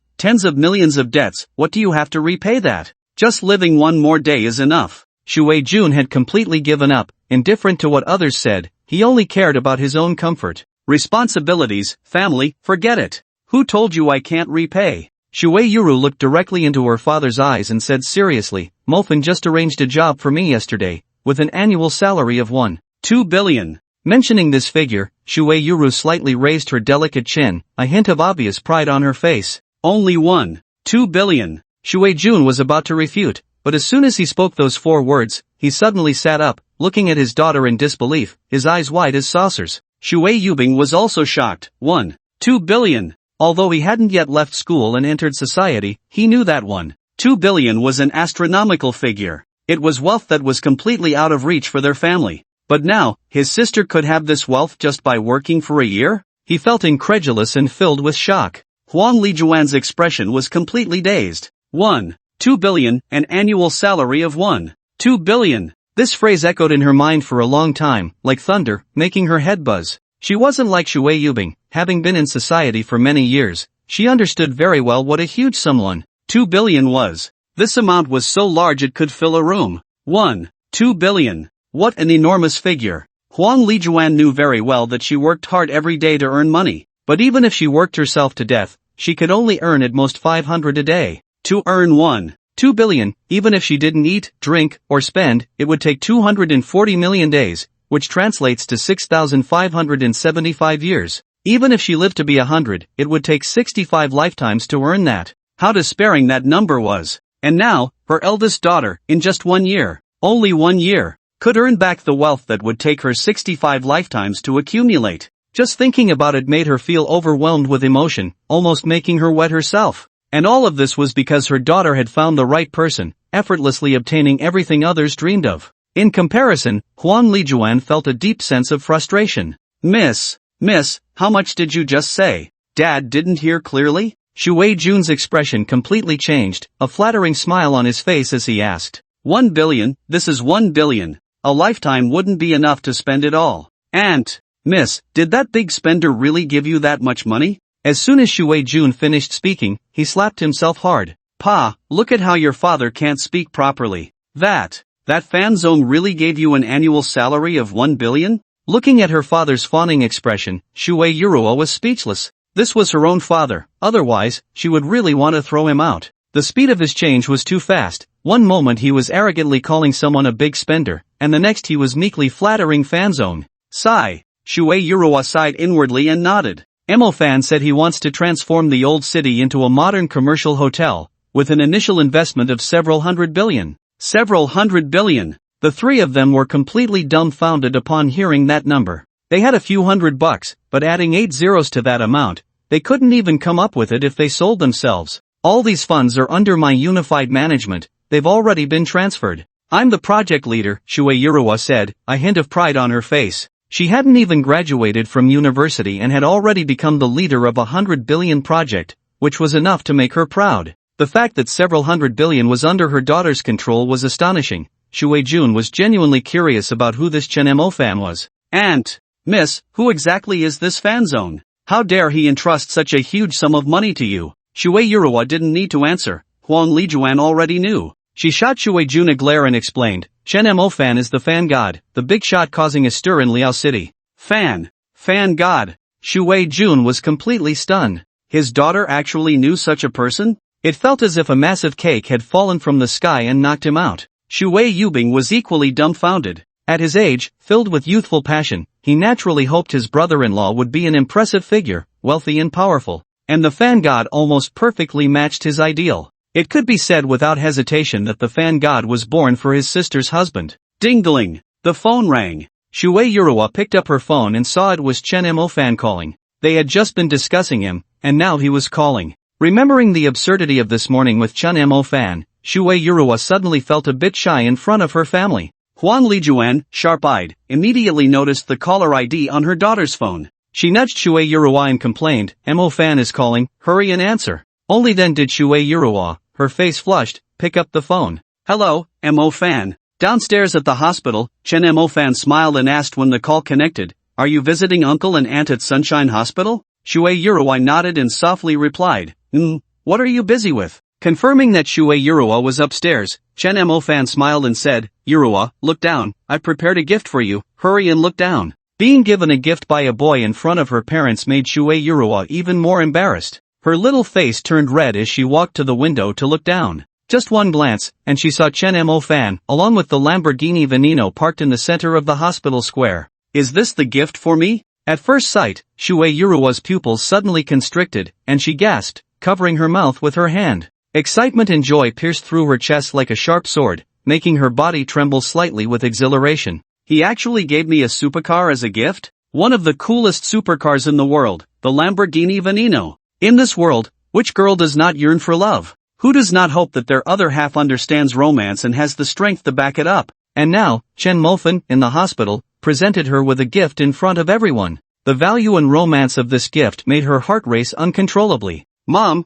of debts, what do you have to repay that? Just living one more day is enough. Shui Jun had completely given up, indifferent to what others said, he only cared about his own comfort. Responsibilities, family, forget it. Who told you I can't repay? Shui Yuru looked directly into her father's eyes and said seriously, Mofen just arranged a job for me yesterday, with an annual salary of 1.2 billion. Mentioning this figure, Shui Yuru slightly raised her delicate chin, a hint of obvious pride on her face. Only 1.2 billion. Shui Jun was about to refute, but as soon as he spoke those 4 words, he suddenly sat up, looking at his daughter in disbelief, his eyes wide as saucers. Shui Yubing was also shocked. 1.2 billion. Although he hadn't yet left school and entered society, he knew that 1.2 billion was an astronomical figure. It was wealth that was completely out of reach for their family. But now, his sister could have this wealth just by working for a year? He felt incredulous and filled with shock. Huang Lijuan's expression was completely dazed. 1.2 billion, an annual salary of 1.2 billion. This phrase echoed in her mind for a long time, like thunder, making her head buzz. She wasn't like Shui Yubing, having been in society for many years. She understood very well what a huge sum 1.2 billion was. This amount was so large it could fill a room. 1.2 billion. What an enormous figure. Huang Lijuan knew very well that she worked hard every day to earn money, but even if she worked herself to death, she could only earn at most 500 a day. To earn 1.2 billion, even if she didn't eat, drink, or spend, it would take 240 million days, which translates to 6,575 years. Even if she lived to be 100, it would take 65 lifetimes to earn that. How despairing that number was. And now, her eldest daughter, in just 1 year, only 1 year, could earn back the wealth that would take her 65 lifetimes to accumulate. Just thinking about it made her feel overwhelmed with emotion, almost making her wet herself. And all of this was because her daughter had found the right person, effortlessly obtaining everything others dreamed of. In comparison, Huang Lijuan felt a deep sense of frustration. Miss, how much did you just say? Dad didn't hear clearly? Shui Jun's expression completely changed, a flattering smile on his face as he asked. 1 billion, this is 1 billion. A lifetime wouldn't be enough to spend it all. Aunt, miss, did that big spender really give you that much money? As soon as Shui Jun finished speaking, he slapped himself hard. Pa, look at how your father can't speak properly. That fan zone really gave you an annual salary of 1 billion? Looking at her father's fawning expression, Shui Yuru was speechless. This was her own father, otherwise, she would really want to throw him out. The speed of his change was too fast. One moment he was arrogantly calling someone a big spender, and the next he was meekly flattering Fanzone. Sigh. Shui Yuru sighed inwardly and nodded. Fan said he wants to transform the old city into a modern commercial hotel, with an initial investment of several hundred billion. Several hundred billion. The three of them were completely dumbfounded upon hearing that number. They had a few $100, but adding 8 zeros to that amount, they couldn't even come up with it if they sold themselves. All these funds are under my unified management, they've already been transferred. I'm the project leader, Shui Yuru said, a hint of pride on her face. She hadn't even graduated from university and had already become the leader of a 100 billion project, which was enough to make her proud. The fact that several hundred billion was under her daughter's control was astonishing. Shui Jun was genuinely curious about who this Chen Mo fan was. Aunt, miss, who exactly is this Fanzone? How dare he entrust such a huge sum of money to you? Shui Yuru didn't need to answer. Huang Lijuan already knew. She shot Shui Jun a glare and explained, Chen Mo Fan is the fan god, the big shot causing a stir in Liao City. Fan god. Shui Jun was completely stunned. His daughter actually knew such a person? It felt as if a massive cake had fallen from the sky and knocked him out. Shui Yubing was equally dumbfounded. At his age, filled with youthful passion, he naturally hoped his brother-in-law would be an impressive figure, wealthy and powerful. And the fan god almost perfectly matched his ideal. It could be said without hesitation that the fan god was born for his sister's husband. Ding-dling! The phone rang. Shui Yuruwa picked up her phone and saw it was Chen Mo Fan calling. They had just been discussing him, and now he was calling. Remembering the absurdity of this morning with Chen Mo Fan, Shui Yuruwa suddenly felt a bit shy in front of her family. Huang Lijuan, sharp-eyed, immediately noticed the caller ID on her daughter's phone. She nudged Shui Yuruwa and complained, Mo Fan is calling, hurry and answer. Only then did Shui Yuruwa, her face flushed, pick up the phone. Hello, Mo Fan. Downstairs at the hospital, Chen Mo Fan smiled and asked when the call connected, are you visiting uncle and aunt at Sunshine Hospital? Shui Yuruwa nodded and softly replied, what are you busy with? Confirming that Shui Yuruwa was upstairs, Chen Mo Fan smiled and said, Yuruwa, look down, I've prepared a gift for you, hurry and look down. Being given a gift by a boy in front of her parents made Shui Yuruwa even more embarrassed. Her little face turned red as she walked to the window to look down. Just one glance, and she saw Chen Mo Fan, along with the Lamborghini Veneno parked in the center of the hospital square. Is this the gift for me? At first sight, Shui Yuruwa's pupils suddenly constricted, and she gasped, covering her mouth with her hand. Excitement and joy pierced through her chest like a sharp sword, making her body tremble slightly with exhilaration. He actually gave me a supercar as a gift? One of the coolest supercars in the world, the Lamborghini Veneno. In this world, which girl does not yearn for love? Who does not hope that their other half understands romance and has the strength to back it up? And now, Chen Mofan, in the hospital, presented her with a gift in front of everyone. The value and romance of this gift made her heart race uncontrollably. Mom,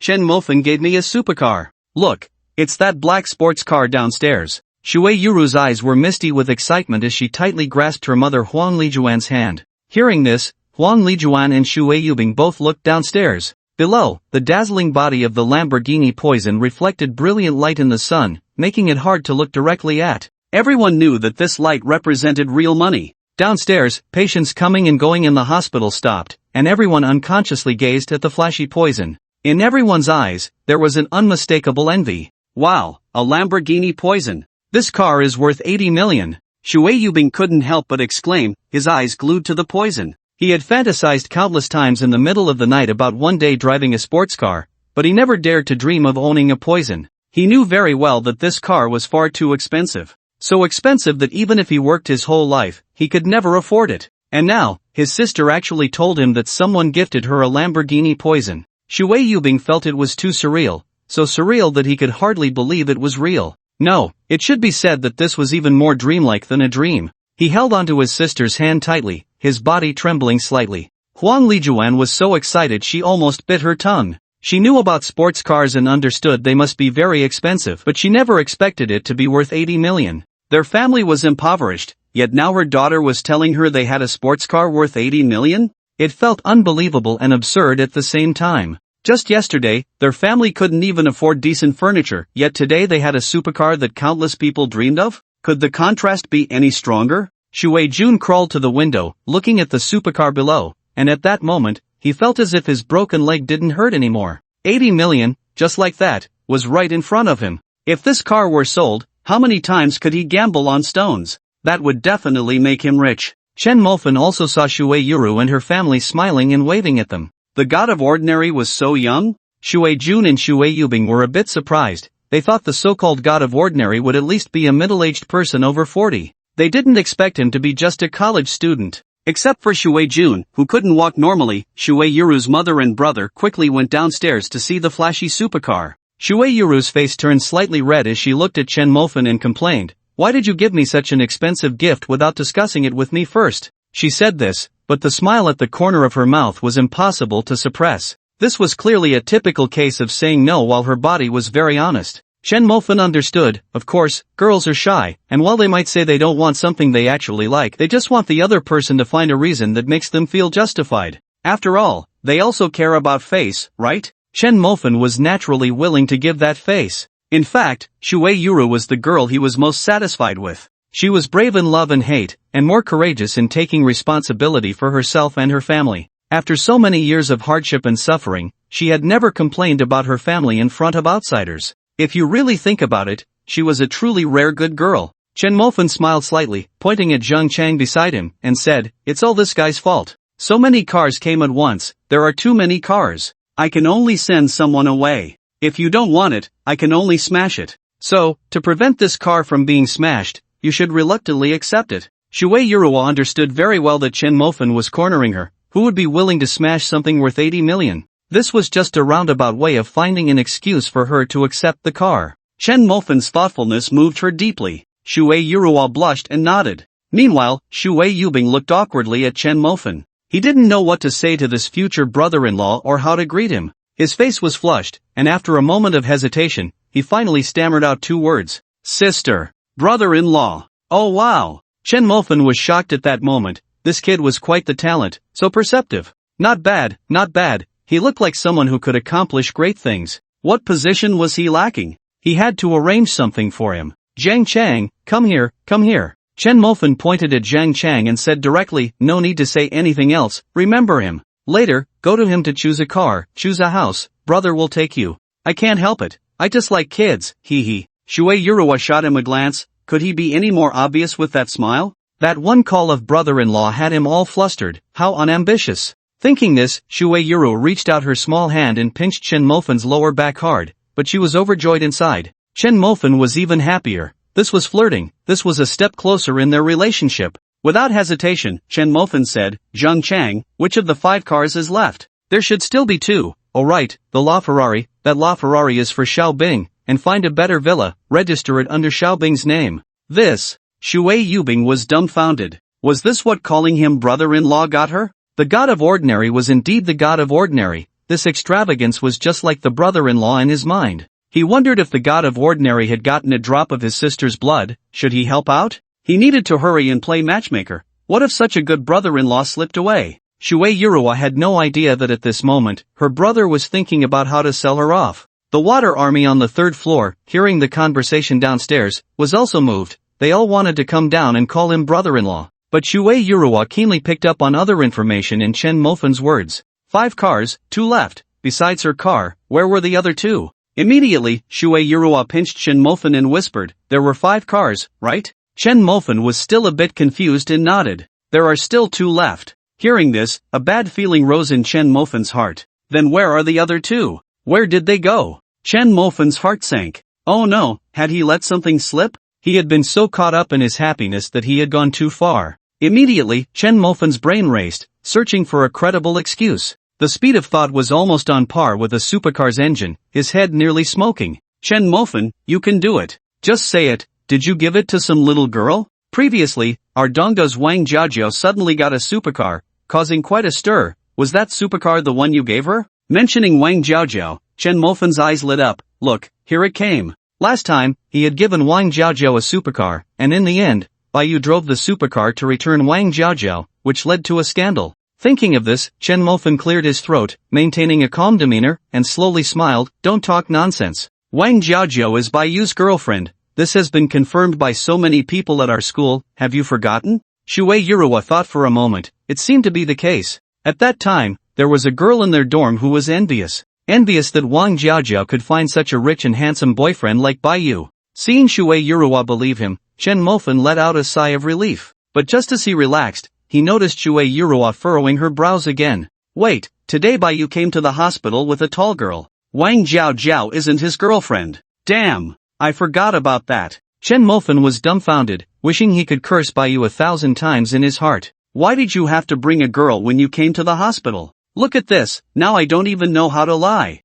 Chen Mofan gave me a supercar. Look, it's that black sports car downstairs. Shui Yuru's eyes were misty with excitement as she tightly grasped her mother Huang Lijuan's hand. Hearing this, Huang Lijuan and Shui Yubing both looked downstairs. Below, the dazzling body of the Lamborghini Poison reflected brilliant light in the sun, making it hard to look directly at. Everyone knew that this light represented real money. Downstairs, patients coming and going in the hospital stopped, and everyone unconsciously gazed at the flashy Poison. In everyone's eyes, there was an unmistakable envy. Wow, a Lamborghini Poison. This car is worth 80 million. Shui Yubing couldn't help but exclaim, his eyes glued to the Poison. He had fantasized countless times in the middle of the night about one day driving a sports car, but he never dared to dream of owning a Poison. He knew very well that this car was far too expensive. So expensive that even if he worked his whole life, he could never afford it. And now, his sister actually told him that someone gifted her a Lamborghini Poison. Shui Yubing felt it was too surreal, so surreal that he could hardly believe it was real. No, it should be said that this was even more dreamlike than a dream. He held onto his sister's hand tightly, his body trembling slightly. Huang Lijuan was so excited she almost bit her tongue. She knew about sports cars and understood they must be very expensive, but she never expected it to be worth 80 million. Their family was impoverished, yet now her daughter was telling her they had a sports car worth 80 million? It felt unbelievable and absurd at the same time. Just yesterday, their family couldn't even afford decent furniture, yet today they had a supercar that countless people dreamed of? Could the contrast be any stronger? Shui Jun crawled to the window, looking at the supercar below, and at that moment, he felt as if his broken leg didn't hurt anymore. 80 million, just like that, was right in front of him. If this car were sold, how many times could he gamble on stones? That would definitely make him rich. Chen Mofan also saw Shui Yuru and her family smiling and waving at them. The god of ordinary was so young? Shui Jun and Shui Yubing were a bit surprised. They thought the so-called god of ordinary would at least be a middle-aged person over 40. They didn't expect him to be just a college student. Except for Shui Jun, who couldn't walk normally, Shui Yuru's mother and brother quickly went downstairs to see the flashy supercar. Shui Yuru's face turned slightly red as she looked at Chen Mofan and complained, "Why did you give me such an expensive gift without discussing it with me first?" She said this, but the smile at the corner of her mouth was impossible to suppress. This was clearly a typical case of saying no while her body was very honest. Chen Mofan understood, of course, girls are shy, and while they might say they don't want something they actually like, they just want the other person to find a reason that makes them feel justified. After all, they also care about face, right? Chen Mofan was naturally willing to give that face. In fact, Shui Yuru was the girl he was most satisfied with. She was brave in love and hate, and more courageous in taking responsibility for herself and her family. After so many years of hardship and suffering, she had never complained about her family in front of outsiders. If you really think about it, she was a truly rare good girl. Chen Mofan smiled slightly, pointing at Zhang Chang beside him, and said, "It's all this guy's fault. So many cars came at once, there are too many cars. I can only send someone away. If you don't want it, I can only smash it. So, to prevent this car from being smashed, you should reluctantly accept it." Shui Yuruwa understood very well that Chen Mofan was cornering her. Who would be willing to smash something worth 80 million? This was just a roundabout way of finding an excuse for her to accept the car. Chen Mofan's thoughtfulness moved her deeply. Shui Yuruwa blushed and nodded. Meanwhile, Shui Yubing looked awkwardly at Chen Mofan. He didn't know what to say to this future brother-in-law or how to greet him. His face was flushed, and after a moment of hesitation, he finally stammered out 2 words. "Sister. Brother-in-law. Oh wow." Chen Mofan was shocked at that moment. This kid was quite the talent, so perceptive. Not bad, not bad. He looked like someone who could accomplish great things. What position was he lacking? He had to arrange something for him. "Zhang Chang, come here, come here." Chen Mofan pointed at Zhang Chang and said directly, "No need to say anything else, remember him. Later, go to him to choose a car, choose a house, brother will take you." "I can't help it, I just like kids, hee." Shui Yuruwa shot him a glance. Could he be any more obvious with that smile? That one call of brother-in-law had him all flustered. How unambitious. Thinking this, Shui Yuru reached out her small hand and pinched Chen Mofan's lower back hard, but she was overjoyed inside. Chen Mofan was even happier. This was flirting, this was a step closer in their relationship. Without hesitation, Chen Mofan said, "Zhang Chang, which of the 5 cars is left? There should still be 2. Oh right, the LaFerrari, that LaFerrari is for Xiaobing, and find a better villa, register it under Xiaobing's name." This. Shui Yubing was dumbfounded. Was this what calling him brother-in-law got her? The god of ordinary was indeed the god of ordinary. This extravagance was just like the brother-in-law in his mind. He wondered if the god of ordinary had gotten a drop of his sister's blood. Should he help out? He needed to hurry and play matchmaker. What if such a good brother-in-law slipped away? Shui Yuruwa had no idea that at this moment, her brother was thinking about how to sell her off. The water army on the 3rd floor, hearing the conversation downstairs, was also moved. They all wanted to come down and call him brother-in-law. But Shui Yuruwa keenly picked up on other information in Chen Mofan's words. 5 cars, 2 left. Besides her car, where were the other 2? Immediately, Shui Yuruwa pinched Chen Mofan and whispered, "There were 5 cars, right?" Chen Mofan was still a bit confused and nodded. "There are still 2 left." Hearing this, a bad feeling rose in Chen Mofan's heart. Then where are the other 2? Where did they go? Chen Mofan's heart sank. Oh no, had he let something slip? He had been so caught up in his happiness that he had gone too far. Immediately, Chen Mofan's brain raced, searching for a credible excuse. The speed of thought was almost on par with a supercar's engine, his head nearly smoking. "Chen Mofan, you can do it. Just say it, did you give it to some little girl?" Previously, our Dongda's Wang Jiajiao suddenly got a supercar, causing quite a stir. "Was that supercar the one you gave her?" Mentioning Wang Jiajiao, Chen Mofan's eyes lit up. "Look, here it came." Last time, he had given Wang Jiajiao a supercar, and in the end, Baiyu drove the supercar to return Wang Jiajiao, which led to a scandal. Thinking of this, Chen Mofan cleared his throat, maintaining a calm demeanor, and slowly smiled. "Don't talk nonsense. Wang Jiajiao is Baiyu's girlfriend. This has been confirmed by so many people at our school, have you forgotten?" Shui Yuruwa thought for a moment. It seemed to be the case. At that time, there was a girl in their dorm who was envious. Envious that Wang Jiajiao could find such a rich and handsome boyfriend like Baiyu. Seeing Shui Yuruwa believe him, Chen Mofan let out a sigh of relief. But just as he relaxed, he noticed Shui Yuruwa furrowing her brows again. "Wait, today Baiyu came to the hospital with a tall girl. Wang Jiajiao isn't his girlfriend. Damn, I forgot about that." Chen Mofan was dumbfounded, wishing he could curse Baiyu 1,000 times in his heart. "Why did you have to bring a girl when you came to the hospital? Look at this, now I don't even know how to lie.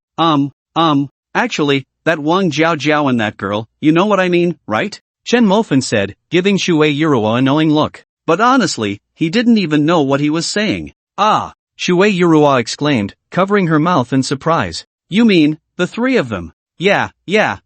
Actually, that Wang Jiajiao and that girl, you know what I mean, right?" Chen Mofan said, giving Shui Yuruwa a knowing look. But honestly, he didn't even know what he was saying. "Ah!" Shui Yuruwa exclaimed, covering her mouth in surprise. "You mean, the 3 of them?" Yeah,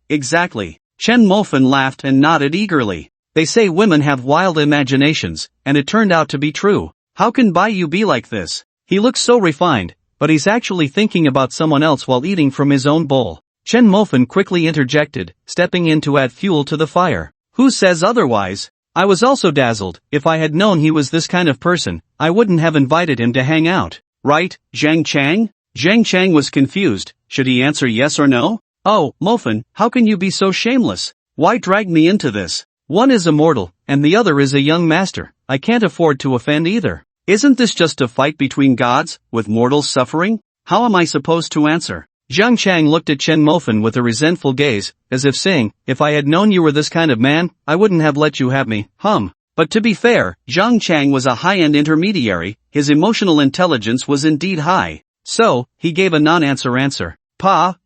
exactly." Chen Mofan laughed and nodded eagerly. "They say women have wild imaginations, and it turned out to be true. How can Baiyu be like this? He looks so refined, but he's actually thinking about someone else while eating from his own bowl." Chen Mofan quickly interjected, stepping in to add fuel to the fire. Who says otherwise? I was also dazzled. If I had known he was this kind of person, I wouldn't have invited him to hang out. Right, Zhang Chang? Zhang Chang was confused. Should he answer yes or no? Oh, Mofan, how can you be so shameless? Why drag me into this? One is immortal, and the other is a young master. I can't afford to offend either. Isn't this just a fight between gods, with mortals suffering? How am I supposed to answer? Zhang Chang looked at Chen Mofan with a resentful gaze, as if saying, if I had known you were this kind of man, I wouldn't have let you have me. But to be fair, Zhang Chang was a high-end intermediary, his emotional intelligence was indeed high. So, he gave a non-answer answer.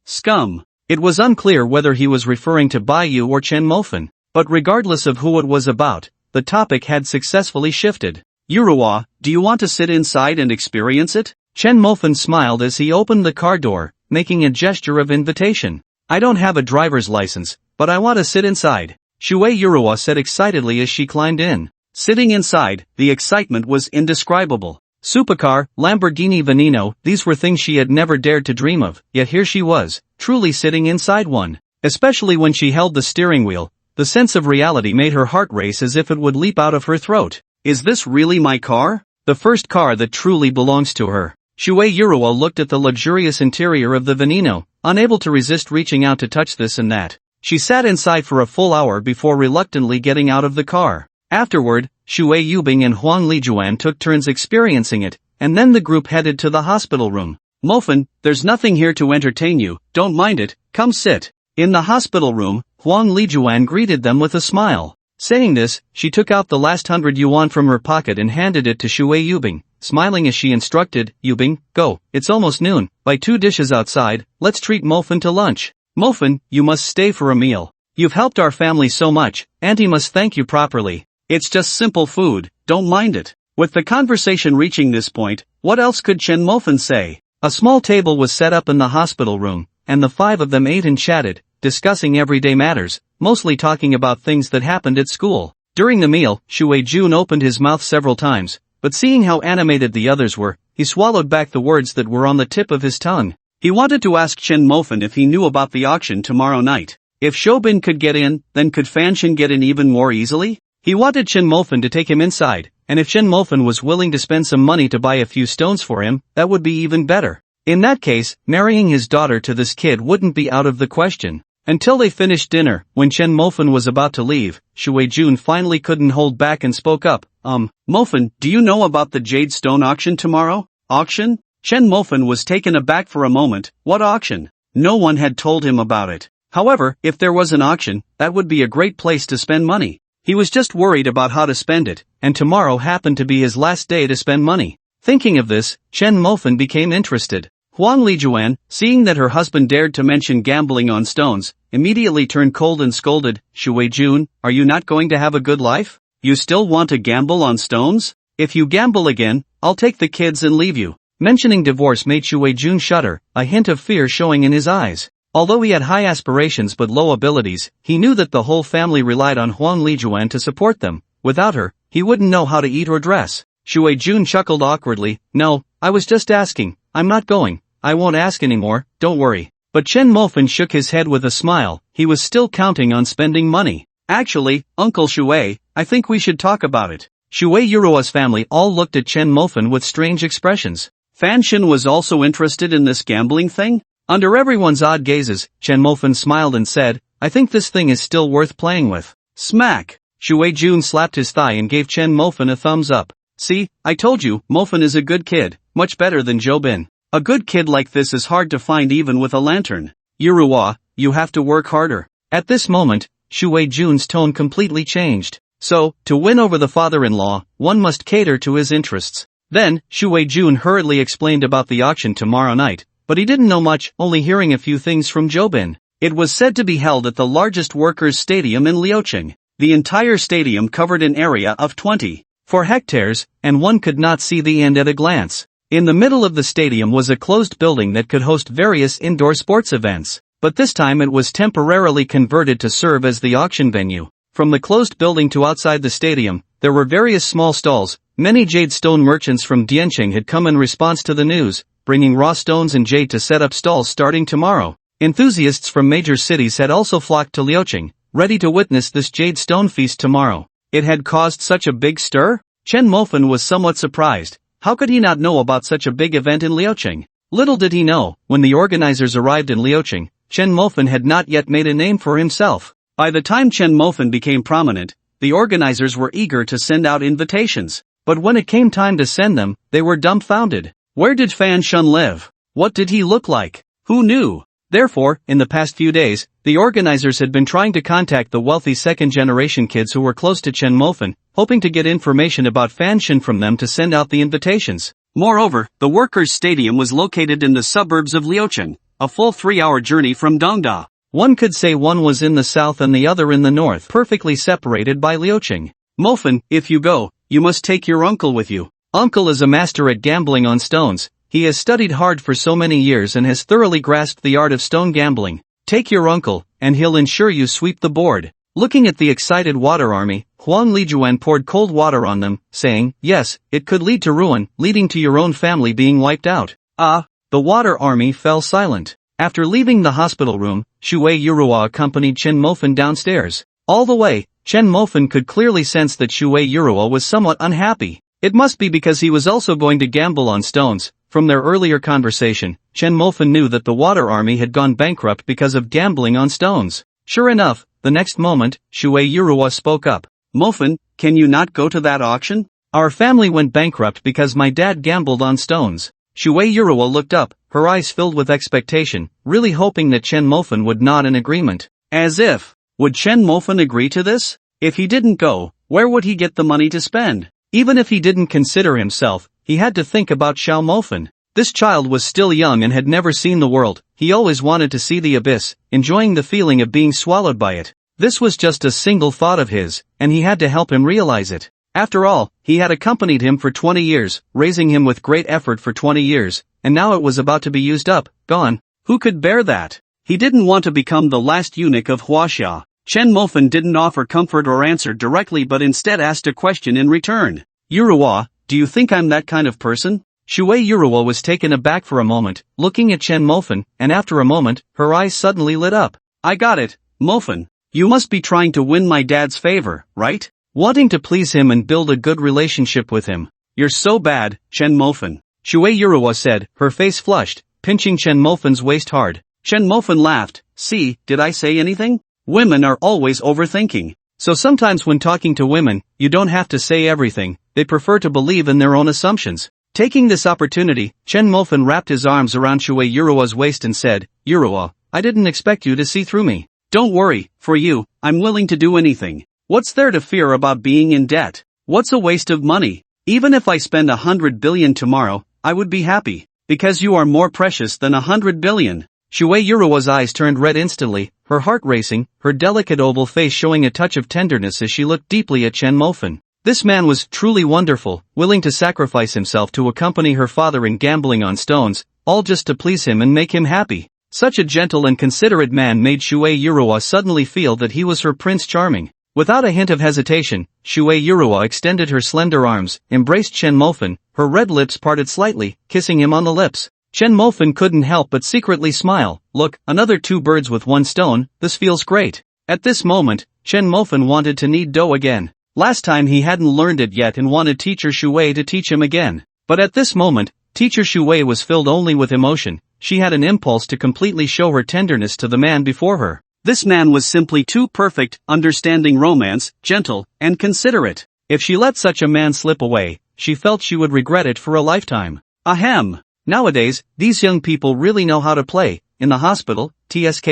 Scum. It was unclear whether he was referring to Baiyu or Chen Mofan, but regardless of who it was about, the topic had successfully shifted. Yuruwa, do you want to sit inside and experience it? Chen Mofan smiled as he opened the car door, making a gesture of invitation. I don't have a driver's license, but I want to sit inside, Shuei Yuruwa said excitedly as she climbed in. Sitting inside, the excitement was indescribable. Supercar, Lamborghini Veneno, these were things she had never dared to dream of, yet here she was, truly sitting inside one. Especially when she held the steering wheel, the sense of reality made her heart race as if it would leap out of her throat. Is this really my car? The first car that truly belongs to her. Shuei Yuruwa looked at the luxurious interior of the Veneno, unable to resist reaching out to touch this and that. She sat inside for a full hour before reluctantly getting out of the car. Afterward, Shuei Yubing and Huang Lijuan took turns experiencing it, and then the group headed to the hospital room. Mofan, there's nothing here to entertain you, don't mind it, come sit. In the hospital room, Huang Lijuan greeted them with a smile. Saying this, she took out the last 100 yuan from her pocket and handed it to Shuei Yubing, smiling as she instructed, Yubing, go, it's almost noon, buy 2 dishes outside, let's treat Mofan to lunch. Mofan, you must stay for a meal. You've helped our family so much, Auntie must thank you properly. It's just simple food, don't mind it. With the conversation reaching this point, what else could Chen Mofan say? A small table was set up in the hospital room, and the 5 of them ate and chatted, discussing everyday matters, mostly talking about things that happened at school. During the meal, Shuei Jun opened his mouth several times, but seeing how animated the others were, he swallowed back the words that were on the tip of his tongue. He wanted to ask Chen Mofan if he knew about the auction tomorrow night. If Shobin could get in, then could Fanshin get in even more easily? He wanted Chen Mofan to take him inside, and if Chen Mofan was willing to spend some money to buy a few stones for him, that would be even better. In that case, marrying his daughter to this kid wouldn't be out of the question. Until they finished dinner, when Chen Mofan was about to leave, Shuei Jun finally couldn't hold back and spoke up. Mofan, do you know about the Jade Stone auction tomorrow? Auction? Chen Mofan was taken aback for a moment. What auction? No one had told him about it. However, if there was an auction, that would be a great place to spend money. He was just worried about how to spend it, and tomorrow happened to be his last day to spend money. Thinking of this, Chen Mofan became interested. Huang Lijuan, seeing that her husband dared to mention gambling on stones, immediately turned cold and scolded, Shuei Jun, are you not going to have a good life? You still want to gamble on stones? If you gamble again, I'll take the kids and leave you. Mentioning divorce made Shuei Jun shudder, a hint of fear showing in his eyes. Although he had high aspirations but low abilities, he knew that the whole family relied on Huang Lijuan to support them. Without her, he wouldn't know how to eat or dress. Shuei Jun chuckled awkwardly, no, I was just asking, I'm not going, I won't ask anymore, don't worry. But Chen Mofan shook his head with a smile, he was still counting on spending money. Actually, Uncle Shuei, I think we should talk about it. Shuei Yurua's family all looked at Chen Mofan with strange expressions. Fanshin was also interested in this gambling thing? Under everyone's odd gazes, Chen Mofan smiled and said, I think this thing is still worth playing with. Smack! Shuei Jun slapped his thigh and gave Chen Mofan a thumbs up. See, I told you, Mofan is a good kid, much better than Jobin. A good kid like this is hard to find even with a lantern. Yuruwa, you have to work harder. At this moment, Shuei Jun's tone completely changed. So, to win over the father-in-law, one must cater to his interests. Then, Shuei Jun hurriedly explained about the auction tomorrow night, but he didn't know much, only hearing a few things from Jobin. It was said to be held at the largest workers' stadium in Liucheng. The entire stadium covered an area of 24 hectares, and one could not see the end at a glance. In the middle of the stadium was a closed building that could host various indoor sports events, but this time it was temporarily converted to serve as the auction venue. From the closed building to outside the stadium, there were various small stalls. Many jade stone merchants from Diancheng had come in response to the news, bringing raw stones and jade to set up stalls starting tomorrow. Enthusiasts from major cities had also flocked to Liucheng, ready to witness this jade stone feast tomorrow. It had caused such a big stir? Chen Mofen was somewhat surprised. How could he not know about such a big event in Liucheng? Little did he know, when the organizers arrived in Liucheng, Chen Mofen had not yet made a name for himself. By the time Chen Mofen became prominent, the organizers were eager to send out invitations. But when it came time to send them, they were dumbfounded. Where did Fan Shun live? What did he look like? Who knew? Therefore, in the past few days, the organizers had been trying to contact the wealthy second-generation kids who were close to Chen Mofen, hoping to get information about Fan Shun from them to send out the invitations. Moreover, the workers' stadium was located in the suburbs of Liucheng, a full 3-hour journey from Dongda. One could say one was in the south and the other in the north, perfectly separated by Liucheng. Mofen, if you go, you must take your uncle with you. Uncle is a master at gambling on stones. He has studied hard for so many years and has thoroughly grasped the art of stone gambling. Take your uncle, and he'll ensure you sweep the board. Looking at the excited water army, Huang Lijuan poured cold water on them, saying, yes, it could lead to ruin, leading to your own family being wiped out. The water army fell silent. After leaving the hospital room, Shui Yurua accompanied Chen Mofen downstairs. All the way, Chen Mofen could clearly sense that Shui Yurua was somewhat unhappy. It must be because he was also going to gamble on stones. From their earlier conversation, Chen Mofen knew that the water army had gone bankrupt because of gambling on stones. Sure enough, the next moment, Shui Yurua spoke up. Mofen, can you not go to that auction? Our family went bankrupt because my dad gambled on stones. Shui Yurua looked up, her eyes filled with expectation, really hoping that Chen Mofen would nod in agreement. As if, would Chen Mofen agree to this? If he didn't go, where would he get the money to spend? Even if he didn't consider himself, he had to think about Xiao Mofen. This child was still young and had never seen the world. He always wanted to see the abyss, enjoying the feeling of being swallowed by it. This was just a single thought of his, and he had to help him realize it. After all, he had accompanied him for 20 years, raising him with great effort for 20 years, and now it was about to be used up, gone. Who could bear that? He didn't want to become the last eunuch of Huaxia. Chen Mofen didn't offer comfort or answer directly but instead asked a question in return. Yurua, do you think I'm that kind of person? Shui Yurua was taken aback for a moment, looking at Chen Mofen, and after a moment, her eyes suddenly lit up. I got it, Mofen. You must be trying to win my dad's favor, right? Wanting to please him and build a good relationship with him. You're so bad, Chen Mofen. Shui Yurua said, her face flushed, pinching Chen Mofen's waist hard. Chen Mofen laughed. See, did I say anything? Women are always overthinking. So sometimes when talking to women, you don't have to say everything, they prefer to believe in their own assumptions. Taking this opportunity, Chen Mofen wrapped his arms around Shui Yurua's waist and said, Yurua, I didn't expect you to see through me. Don't worry, for you, I'm willing to do anything. What's there to fear about being in debt? What's a waste of money? Even if I spend 100 billion tomorrow, I would be happy, because you are more precious than 100 billion. Shui Yurua's eyes turned red instantly, her heart racing, her delicate oval face showing a touch of tenderness as she looked deeply at Chen Mofen. This man was truly wonderful, willing to sacrifice himself to accompany her father in gambling on stones, all just to please him and make him happy. Such a gentle and considerate man made Shui Yurua suddenly feel that he was her Prince Charming. Without a hint of hesitation, Shui Yurua extended her slender arms, embraced Chen Mofen, her red lips parted slightly, kissing him on the lips. Chen Mofen couldn't help but secretly smile. Look, another 2 birds with 1 stone, this feels great. At this moment, Chen Mofen wanted to knead dough again. Last time he hadn't learned it yet and wanted teacher Shui to teach him again. But at this moment, teacher Shui was filled only with emotion. She had an impulse to completely show her tenderness to the man before her. This man was simply too perfect, understanding romance, gentle, and considerate. If she let such a man slip away, she felt she would regret it for a lifetime. Ahem. Nowadays, these young people really know how to play. In the hospital, TSK.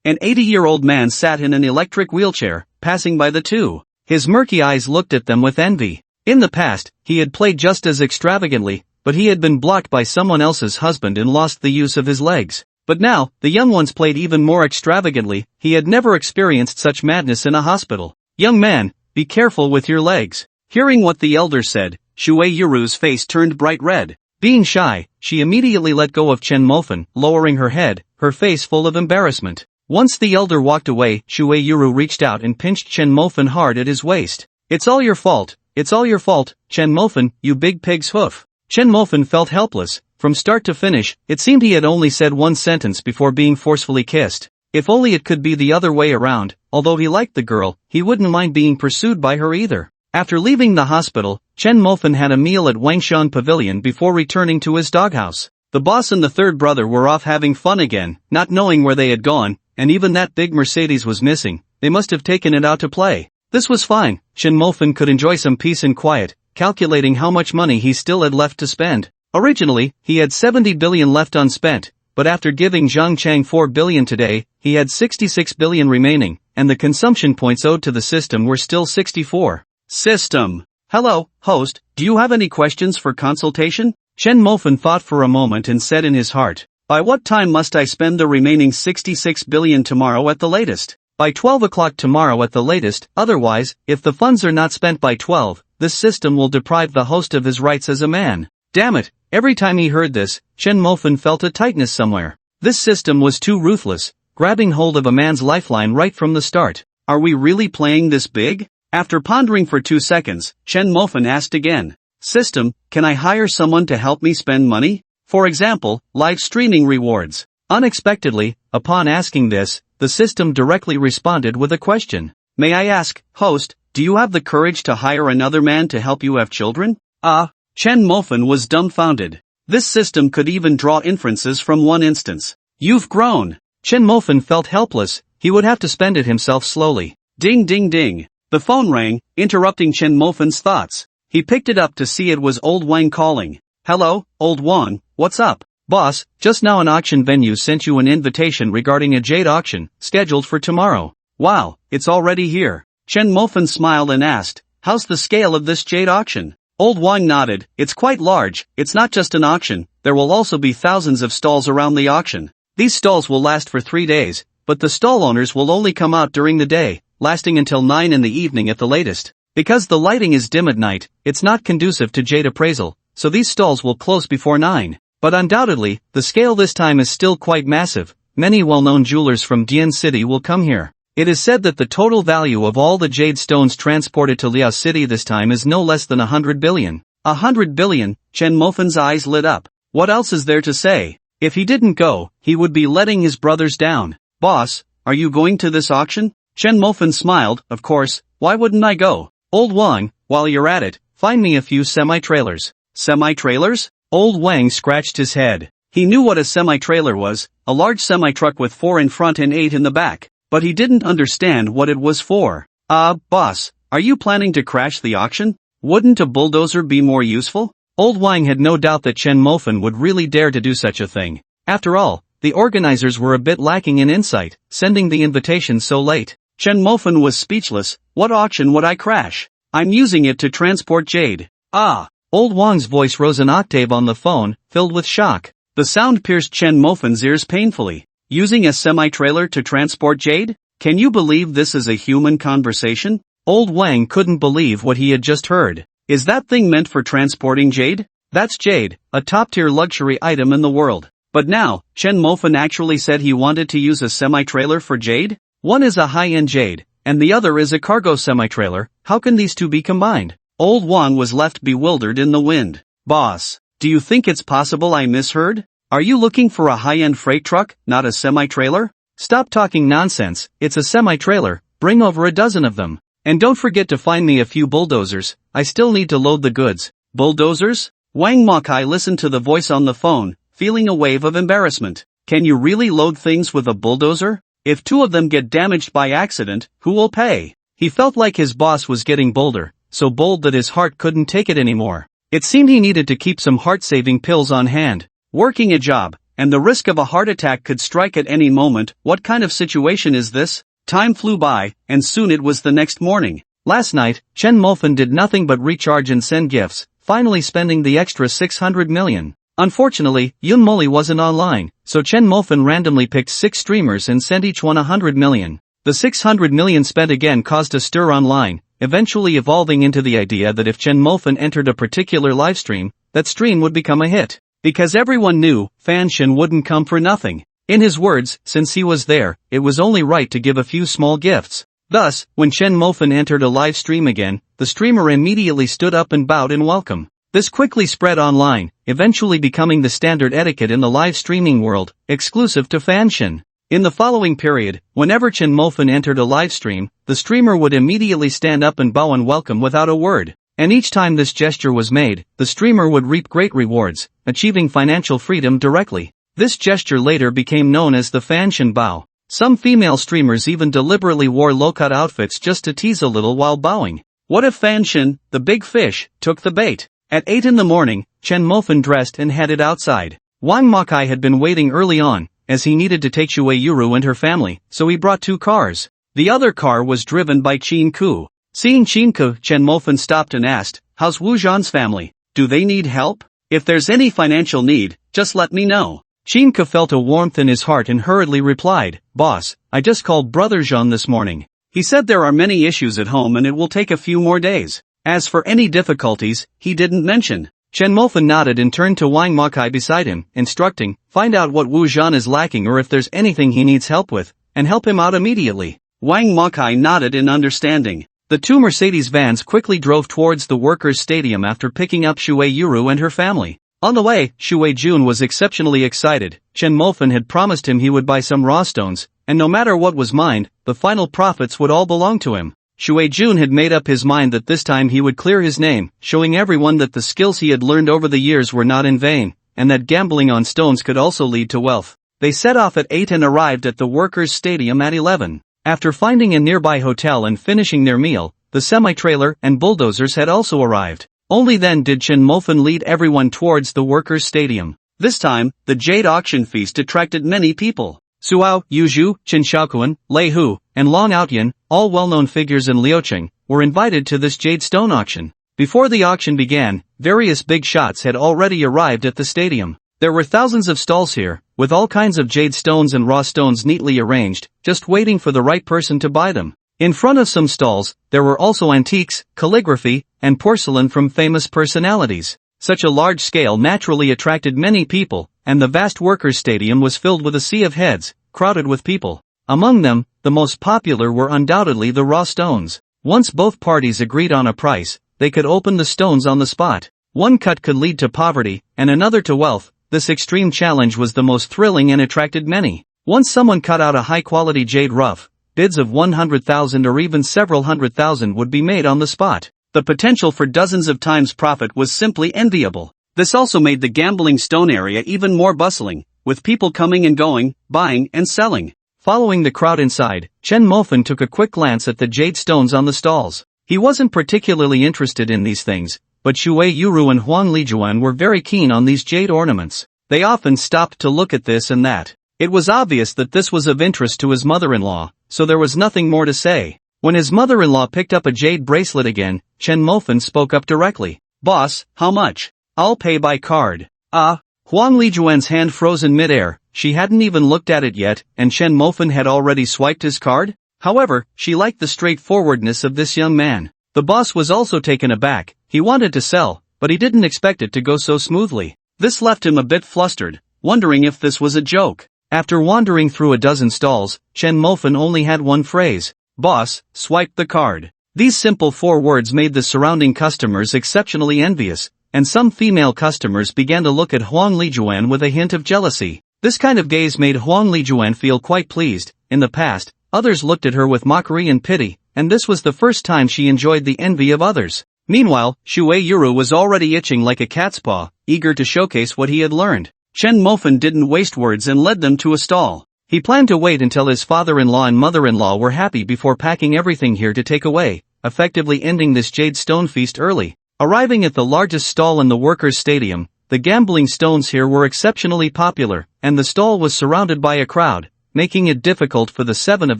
An 80-year-old man sat in an electric wheelchair, passing by the two. His murky eyes looked at them with envy. In the past, he had played just as extravagantly, but he had been blocked by someone else's husband and lost the use of his legs. But now, the young ones played even more extravagantly. He had never experienced such madness in a hospital. Young man, be careful with your legs. Hearing what the elder said, Shui Yuru's face turned bright red. Being shy, she immediately let go of Chen Mofen, lowering her head, her face full of embarrassment. Once the elder walked away, Shui Yuru reached out and pinched Chen Mofen hard at his waist. It's all your fault, Chen Mofen, you big pig's hoof. Chen Mofen felt helpless, From start to finish, it seemed he had only said one sentence before being forcefully kissed. If only it could be the other way around. Although he liked the girl, he wouldn't mind being pursued by her either. After leaving the hospital, Chen Mofan had a meal at Wangshan Pavilion before returning to his doghouse. The boss and the third brother were off having fun again, not knowing where they had gone, and even that big Mercedes was missing. They must have taken it out to play. This was fine. Chen Mofan could enjoy some peace and quiet, calculating how much money he still had left to spend. Originally, he had 70 billion left unspent, but after giving Zhang Chang 4 billion today, he had 66 billion remaining, and the consumption points owed to the system were still 64. System. Hello, host, do you have any questions for consultation? Chen Mofan thought for a moment and said in his heart, by what time must I spend the remaining 66 billion tomorrow at the latest? By 12 o'clock tomorrow at the latest, otherwise, if the funds are not spent by 12, this system will deprive the host of his rights as a man. Damn it, every time he heard this, Chen Mofan felt a tightness somewhere. This system was too ruthless, grabbing hold of a man's lifeline right from the start. Are we really playing this big? After pondering for 2 seconds, Chen Mofan asked again. System, can I hire someone to help me spend money? For example, live streaming rewards. Unexpectedly, upon asking this, the system directly responded with a question. May I ask, host, do you have the courage to hire another man to help you have children? Chen Mofan was dumbfounded. This system could even draw inferences from one instance. You've grown. Chen Mofan felt helpless, he would have to spend it himself slowly. Ding ding ding. The phone rang, interrupting Chen Mofan's thoughts. He picked it up to see it was Old Wang calling. Hello, Old Wang, what's up? Boss, just now an auction venue sent you an invitation regarding a jade auction, scheduled for tomorrow. Wow, it's already here. Chen Mofan smiled and asked, how's the scale of this jade auction? Old Wang nodded, it's quite large, it's not just an auction, there will also be thousands of stalls around the auction. These stalls will last for 3 days, but the stall owners will only come out during the day, lasting until 9 in the evening at the latest. Because the lighting is dim at night, it's not conducive to jade appraisal, so these stalls will close before 9. But undoubtedly, the scale this time is still quite massive. Many well-known jewelers from Dian City will come here. It is said that the total value of all the jade stones transported to Liao City this time is no less than 100 billion. 100 billion, Chen Mofan's eyes lit up. What else is there to say? If he didn't go, he would be letting his brothers down. Boss, are you going to this auction? Chen Mofan smiled, of course, why wouldn't I go? Old Wang, while you're at it, find me a few semi-trailers. Semi-trailers? Old Wang scratched his head. He knew what a semi-trailer was, a large semi-truck with 4 in front and 8 in the back, but he didn't understand what it was for. Boss, are you planning to crash the auction? Wouldn't a bulldozer be more useful? Old Wang had no doubt that Chen Mofan would really dare to do such a thing. After all, the organizers were a bit lacking in insight, sending the invitation so late. Chen Mofan was speechless. What auction would I crash? I'm using it to transport jade. Old Wang's voice rose an octave on the phone, filled with shock. The sound pierced Chen Mofan's ears painfully. Using a semi-trailer to transport jade? Can you believe this is a human conversation? Old Wang couldn't believe what he had just heard. Is that thing meant for transporting jade? That's jade, a top-tier luxury item in the world. But now, Chen Mofan actually said he wanted to use a semi-trailer for jade? One is a high-end jade, and the other is a cargo semi-trailer. How can these two be combined? Old Wang was left bewildered in the wind. Boss, do you think it's possible I misheard? Are you looking for a high-end freight truck, not a semi-trailer? Stop talking nonsense, it's a semi-trailer, bring over a dozen of them. And don't forget to find me a few bulldozers, I still need to load the goods. Bulldozers? Wang Makai listened to the voice on the phone, feeling a wave of embarrassment. Can you really load things with a bulldozer? If 2 of them get damaged by accident, who will pay? He felt like his boss was getting bolder, so bold that his heart couldn't take it anymore. It seemed he needed to keep some heart-saving pills on hand. Working a job, and the risk of a heart attack could strike at any moment. What kind of situation is this? Time flew by, and soon it was the next morning. Last night, Chen Mofan did nothing but recharge and send gifts, finally spending the extra 600 million. Unfortunately, Yun Moli wasn't online, so Chen Mofan randomly picked 6 streamers and sent each one 100 million. The 600 million spent again caused a stir online, eventually evolving into the idea that if Chen Mofan entered a particular livestream, that stream would become a hit. Because everyone knew, Fan Shen wouldn't come for nothing. In his words, since he was there, it was only right to give a few small gifts. Thus, when Chen Mofan entered a live stream again, the streamer immediately stood up and bowed in welcome. This quickly spread online, eventually becoming the standard etiquette in the live streaming world, exclusive to fanshin. In the following period, whenever Chen Mofan entered a live stream, the streamer would immediately stand up and bow and welcome without a word. And each time this gesture was made, the streamer would reap great rewards, achieving financial freedom directly. This gesture later became known as the fanshin bow. Some female streamers even deliberately wore low-cut outfits just to tease a little while bowing. What if fanshin, the big fish, took the bait? At 8 in the morning, Chen Mofan dressed and headed outside. Wang Makai had been waiting early on, as he needed to take Shui Yuru and her family, so he brought 2 cars. The other car was driven by Qin Ku. Seeing Qin Ku, Chen Mofan stopped and asked, "How's Wu Zhan's family? Do they need help? If there's any financial need, just let me know." Qin Ku felt a warmth in his heart and hurriedly replied, "Boss, I just called Brother Zhan this morning. He said there are many issues at home and it will take a few more days. As for any difficulties, he didn't mention." Chen Mofan nodded and turned to Wang Makai beside him, instructing, "Find out what Wu Zhan is lacking or if there's anything he needs help with, and help him out immediately." Wang Makai nodded in understanding. The 2 Mercedes vans quickly drove towards the workers' stadium after picking up Shui Yuru and her family. On the way, Shui Jun was exceptionally excited. Chen Mofan had promised him he would buy some raw stones, and no matter what was mined, the final profits would all belong to him. Shui Jun had made up his mind that this time he would clear his name, showing everyone that the skills he had learned over the years were not in vain, and that gambling on stones could also lead to wealth. They set off at 8 and arrived at the workers' stadium at 11. After finding a nearby hotel and finishing their meal, the semi-trailer and bulldozers had also arrived. Only then did Chen Mofan lead everyone towards the workers' stadium. This time, the Jade auction feast attracted many people. Suao, Yuzhu, Chen Xiaoquan, Lei Hu, and Long Outyan, all well-known figures in Liucheng, were invited to this jade stone auction. Before the auction began, various big shots had already arrived at the stadium. There were thousands of stalls here, with all kinds of jade stones and raw stones neatly arranged, just waiting for the right person to buy them. In front of some stalls, there were also antiques, calligraphy, and porcelain from famous personalities. Such a large scale naturally attracted many people, and the vast workers' stadium was filled with a sea of heads, crowded with people. Among them, the most popular were undoubtedly the raw stones. Once both parties agreed on a price, they could open the stones on the spot. One cut could lead to poverty, and another to wealth. This extreme challenge was the most thrilling and attracted many. Once someone cut out a high-quality jade rough, bids of 100,000 or even several 100,000 would be made on the spot. The potential for dozens of times profit was simply enviable. This also made the gambling stone area even more bustling, with people coming and going, buying and selling. Following the crowd inside, Chen Mofan took a quick glance at the jade stones on the stalls. He wasn't particularly interested in these things, but Shui Yuru and Huang Lijuan were very keen on these jade ornaments. They often stopped to look at this and that. It was obvious that this was of interest to his mother-in-law, so there was nothing more to say. When his mother-in-law picked up a jade bracelet again, Chen Mofan spoke up directly. "Boss, how much?" "I'll pay by card." Huang Lijuan's hand froze in midair. She hadn't even looked at it yet, and Chen Mofan had already swiped his card? However, she liked the straightforwardness of this young man. The boss was also taken aback. He wanted to sell, but he didn't expect it to go so smoothly. This left him a bit flustered, wondering if this was a joke. After wandering through a dozen stalls, Chen Mofan only had one phrase. "Boss, swipe the card." These simple 4 words made the surrounding customers exceptionally envious, and some female customers began to look at Huang Lijuan with a hint of jealousy. This kind of gaze made Huang Lijuan feel quite pleased. In the past, others looked at her with mockery and pity, and this was the first time she enjoyed the envy of others. Meanwhile, Shui Yuru was already itching like a cat's paw, eager to showcase what he had learned. Chen Mofan didn't waste words and led them to a stall. He planned to wait until his father-in-law and mother-in-law were happy before packing everything here to take away, effectively ending this jade stone feast early. Arriving at the largest stall in the workers' stadium, the gambling stones here were exceptionally popular, and the stall was surrounded by a crowd, making it difficult for the 7 of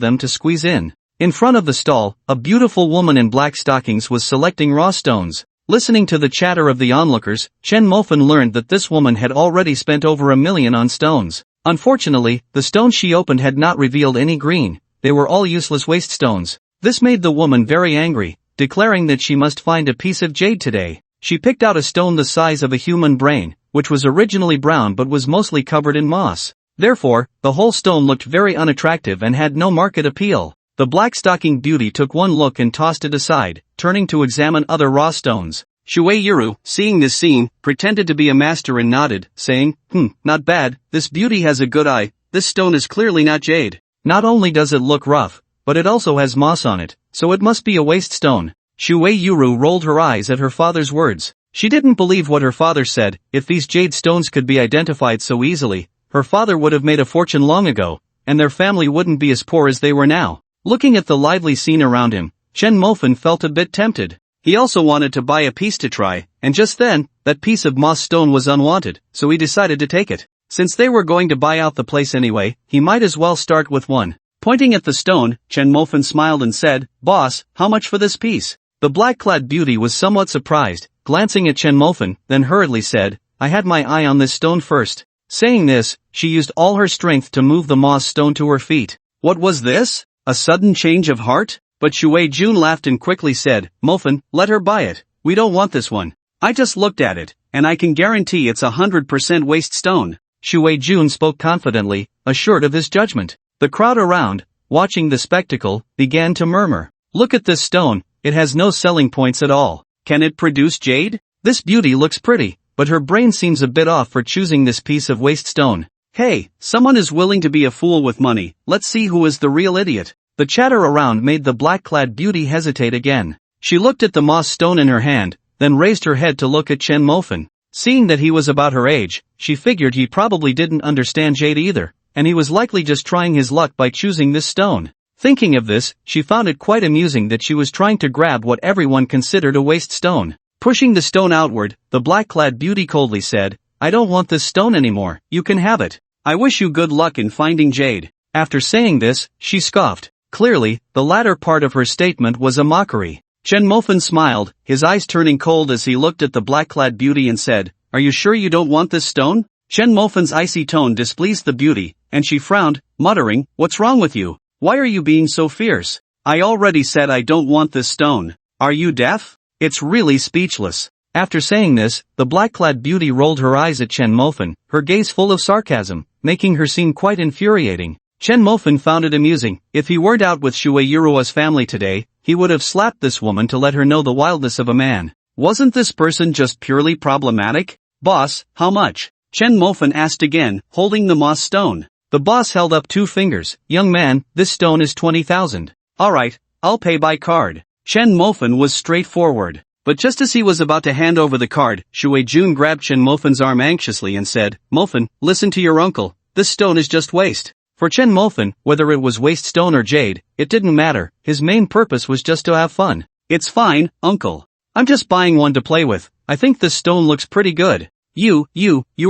them to squeeze in. In front of the stall, a beautiful woman in black stockings was selecting raw stones. Listening to the chatter of the onlookers, Chen Mofan learned that this woman had already spent over $1 million on stones. Unfortunately, the stones she opened had not revealed any green. They were all useless waste stones. This made the woman very angry, declaring that she must find a piece of jade today. She picked out a stone the size of a human brain, which was originally brown but was mostly covered in moss. Therefore, the whole stone looked very unattractive and had no market appeal. The black-stocking beauty took one look and tossed it aside, turning to examine other raw stones. Shuei Yuru, seeing this scene, pretended to be a master and nodded, saying, not bad, this beauty has a good eye, this stone is clearly not jade. Not only does it look rough, but it also has moss on it, so it must be a waste stone. Shuei Yuru rolled her eyes at her father's words. She didn't believe what her father said. If these jade stones could be identified so easily, her father would have made a fortune long ago, and their family wouldn't be as poor as they were now. Looking at the lively scene around him, Chen Mofan felt a bit tempted. He also wanted to buy a piece to try, and just then, that piece of moss stone was unwanted, so he decided to take it. Since they were going to buy out the place anyway, he might as well start with one. Pointing at the stone, Chen Mofan smiled and said, "Boss, how much for this piece?" The black-clad beauty was somewhat surprised, glancing at Chen Mofan, then hurriedly said, "I had my eye on this stone first." Saying this, she used all her strength to move the moss stone to her feet. What was this? A sudden change of heart? But Shuei Jun laughed and quickly said, "Mofan, let her buy it. We don't want this one. I just looked at it, and I can guarantee it's 100% waste stone." Shuei Jun spoke confidently, assured of his judgment. The crowd around, watching the spectacle, began to murmur. "Look at this stone, it has no selling points at all. Can it produce jade? This beauty looks pretty, but her brain seems a bit off for choosing this piece of waste stone. Hey, someone is willing to be a fool with money, let's see who is the real idiot." The chatter around made the black-clad beauty hesitate again. She looked at the moss stone in her hand, then raised her head to look at Chen Mofan. Seeing that he was about her age, she figured he probably didn't understand jade either, and he was likely just trying his luck by choosing this stone. Thinking of this, she found it quite amusing that she was trying to grab what everyone considered a waste stone. Pushing the stone outward, the black-clad beauty coldly said, "I don't want this stone anymore, you can have it. I wish you good luck in finding jade." After saying this, she scoffed. Clearly, the latter part of her statement was a mockery. Chen Mofan smiled, his eyes turning cold as he looked at the black-clad beauty and said, "Are you sure you don't want this stone?" Chen Mofan's icy tone displeased the beauty, and she frowned, muttering, "What's wrong with you? Why are you being so fierce? I already said I don't want this stone. Are you deaf?" It's really speechless. After saying this, the black-clad beauty rolled her eyes at Chen Mofan, her gaze full of sarcasm, making her seem quite infuriating. Chen Mofan found it amusing. If he weren't out with Shuei Yurua's family today, he would have slapped this woman to let her know the wildness of a man. Wasn't this person just purely problematic? "Boss, how much?" Chen Mofan asked again, holding the moss stone. The boss held up 2 fingers. "Young man, this stone is 20,000. Alright, I'll pay by card." Chen Mofan was straightforward. But just as he was about to hand over the card, Shuei Jun grabbed Chen Mofan's arm anxiously and said, "Mofan, listen to your uncle, this stone is just waste." For Chen Mofan, whether it was waste stone or jade, it didn't matter, his main purpose was just to have fun. "It's fine, uncle. I'm just buying one to play with. I think this stone looks pretty good." You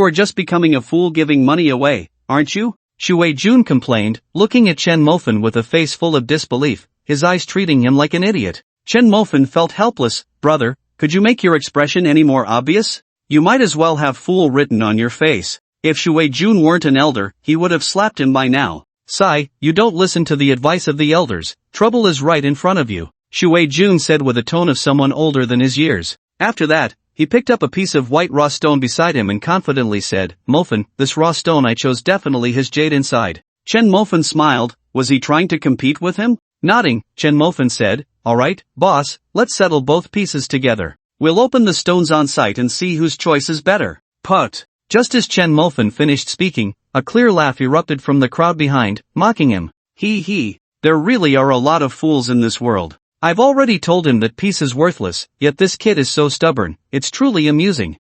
are just becoming a fool giving money away, aren't you?" Shuei Jun complained, looking at Chen Mofan with a face full of disbelief, his eyes treating him like an idiot. Chen Mofan felt helpless. "Brother, could you make your expression any more obvious? You might as well have fool written on your face." If Shuei Jun weren't an elder, he would have slapped him by now. "Sai, you don't listen to the advice of the elders, trouble is right in front of you," Shuei Jun said with a tone of someone older than his years. After that, he picked up a piece of white raw stone beside him and confidently said, "Mofan, this raw stone I chose definitely has jade inside." Chen Mofan smiled. Was he trying to compete with him? Nodding, Chen Mofan said, "Alright, boss, let's settle both pieces together. We'll open the stones on site and see whose choice is better." Put. Just as Chen Mofan finished speaking, a clear laugh erupted from the crowd behind, mocking him. He. There really are a lot of fools in this world. I've already told him that peace is worthless, yet this kid is so stubborn, it's truly amusing.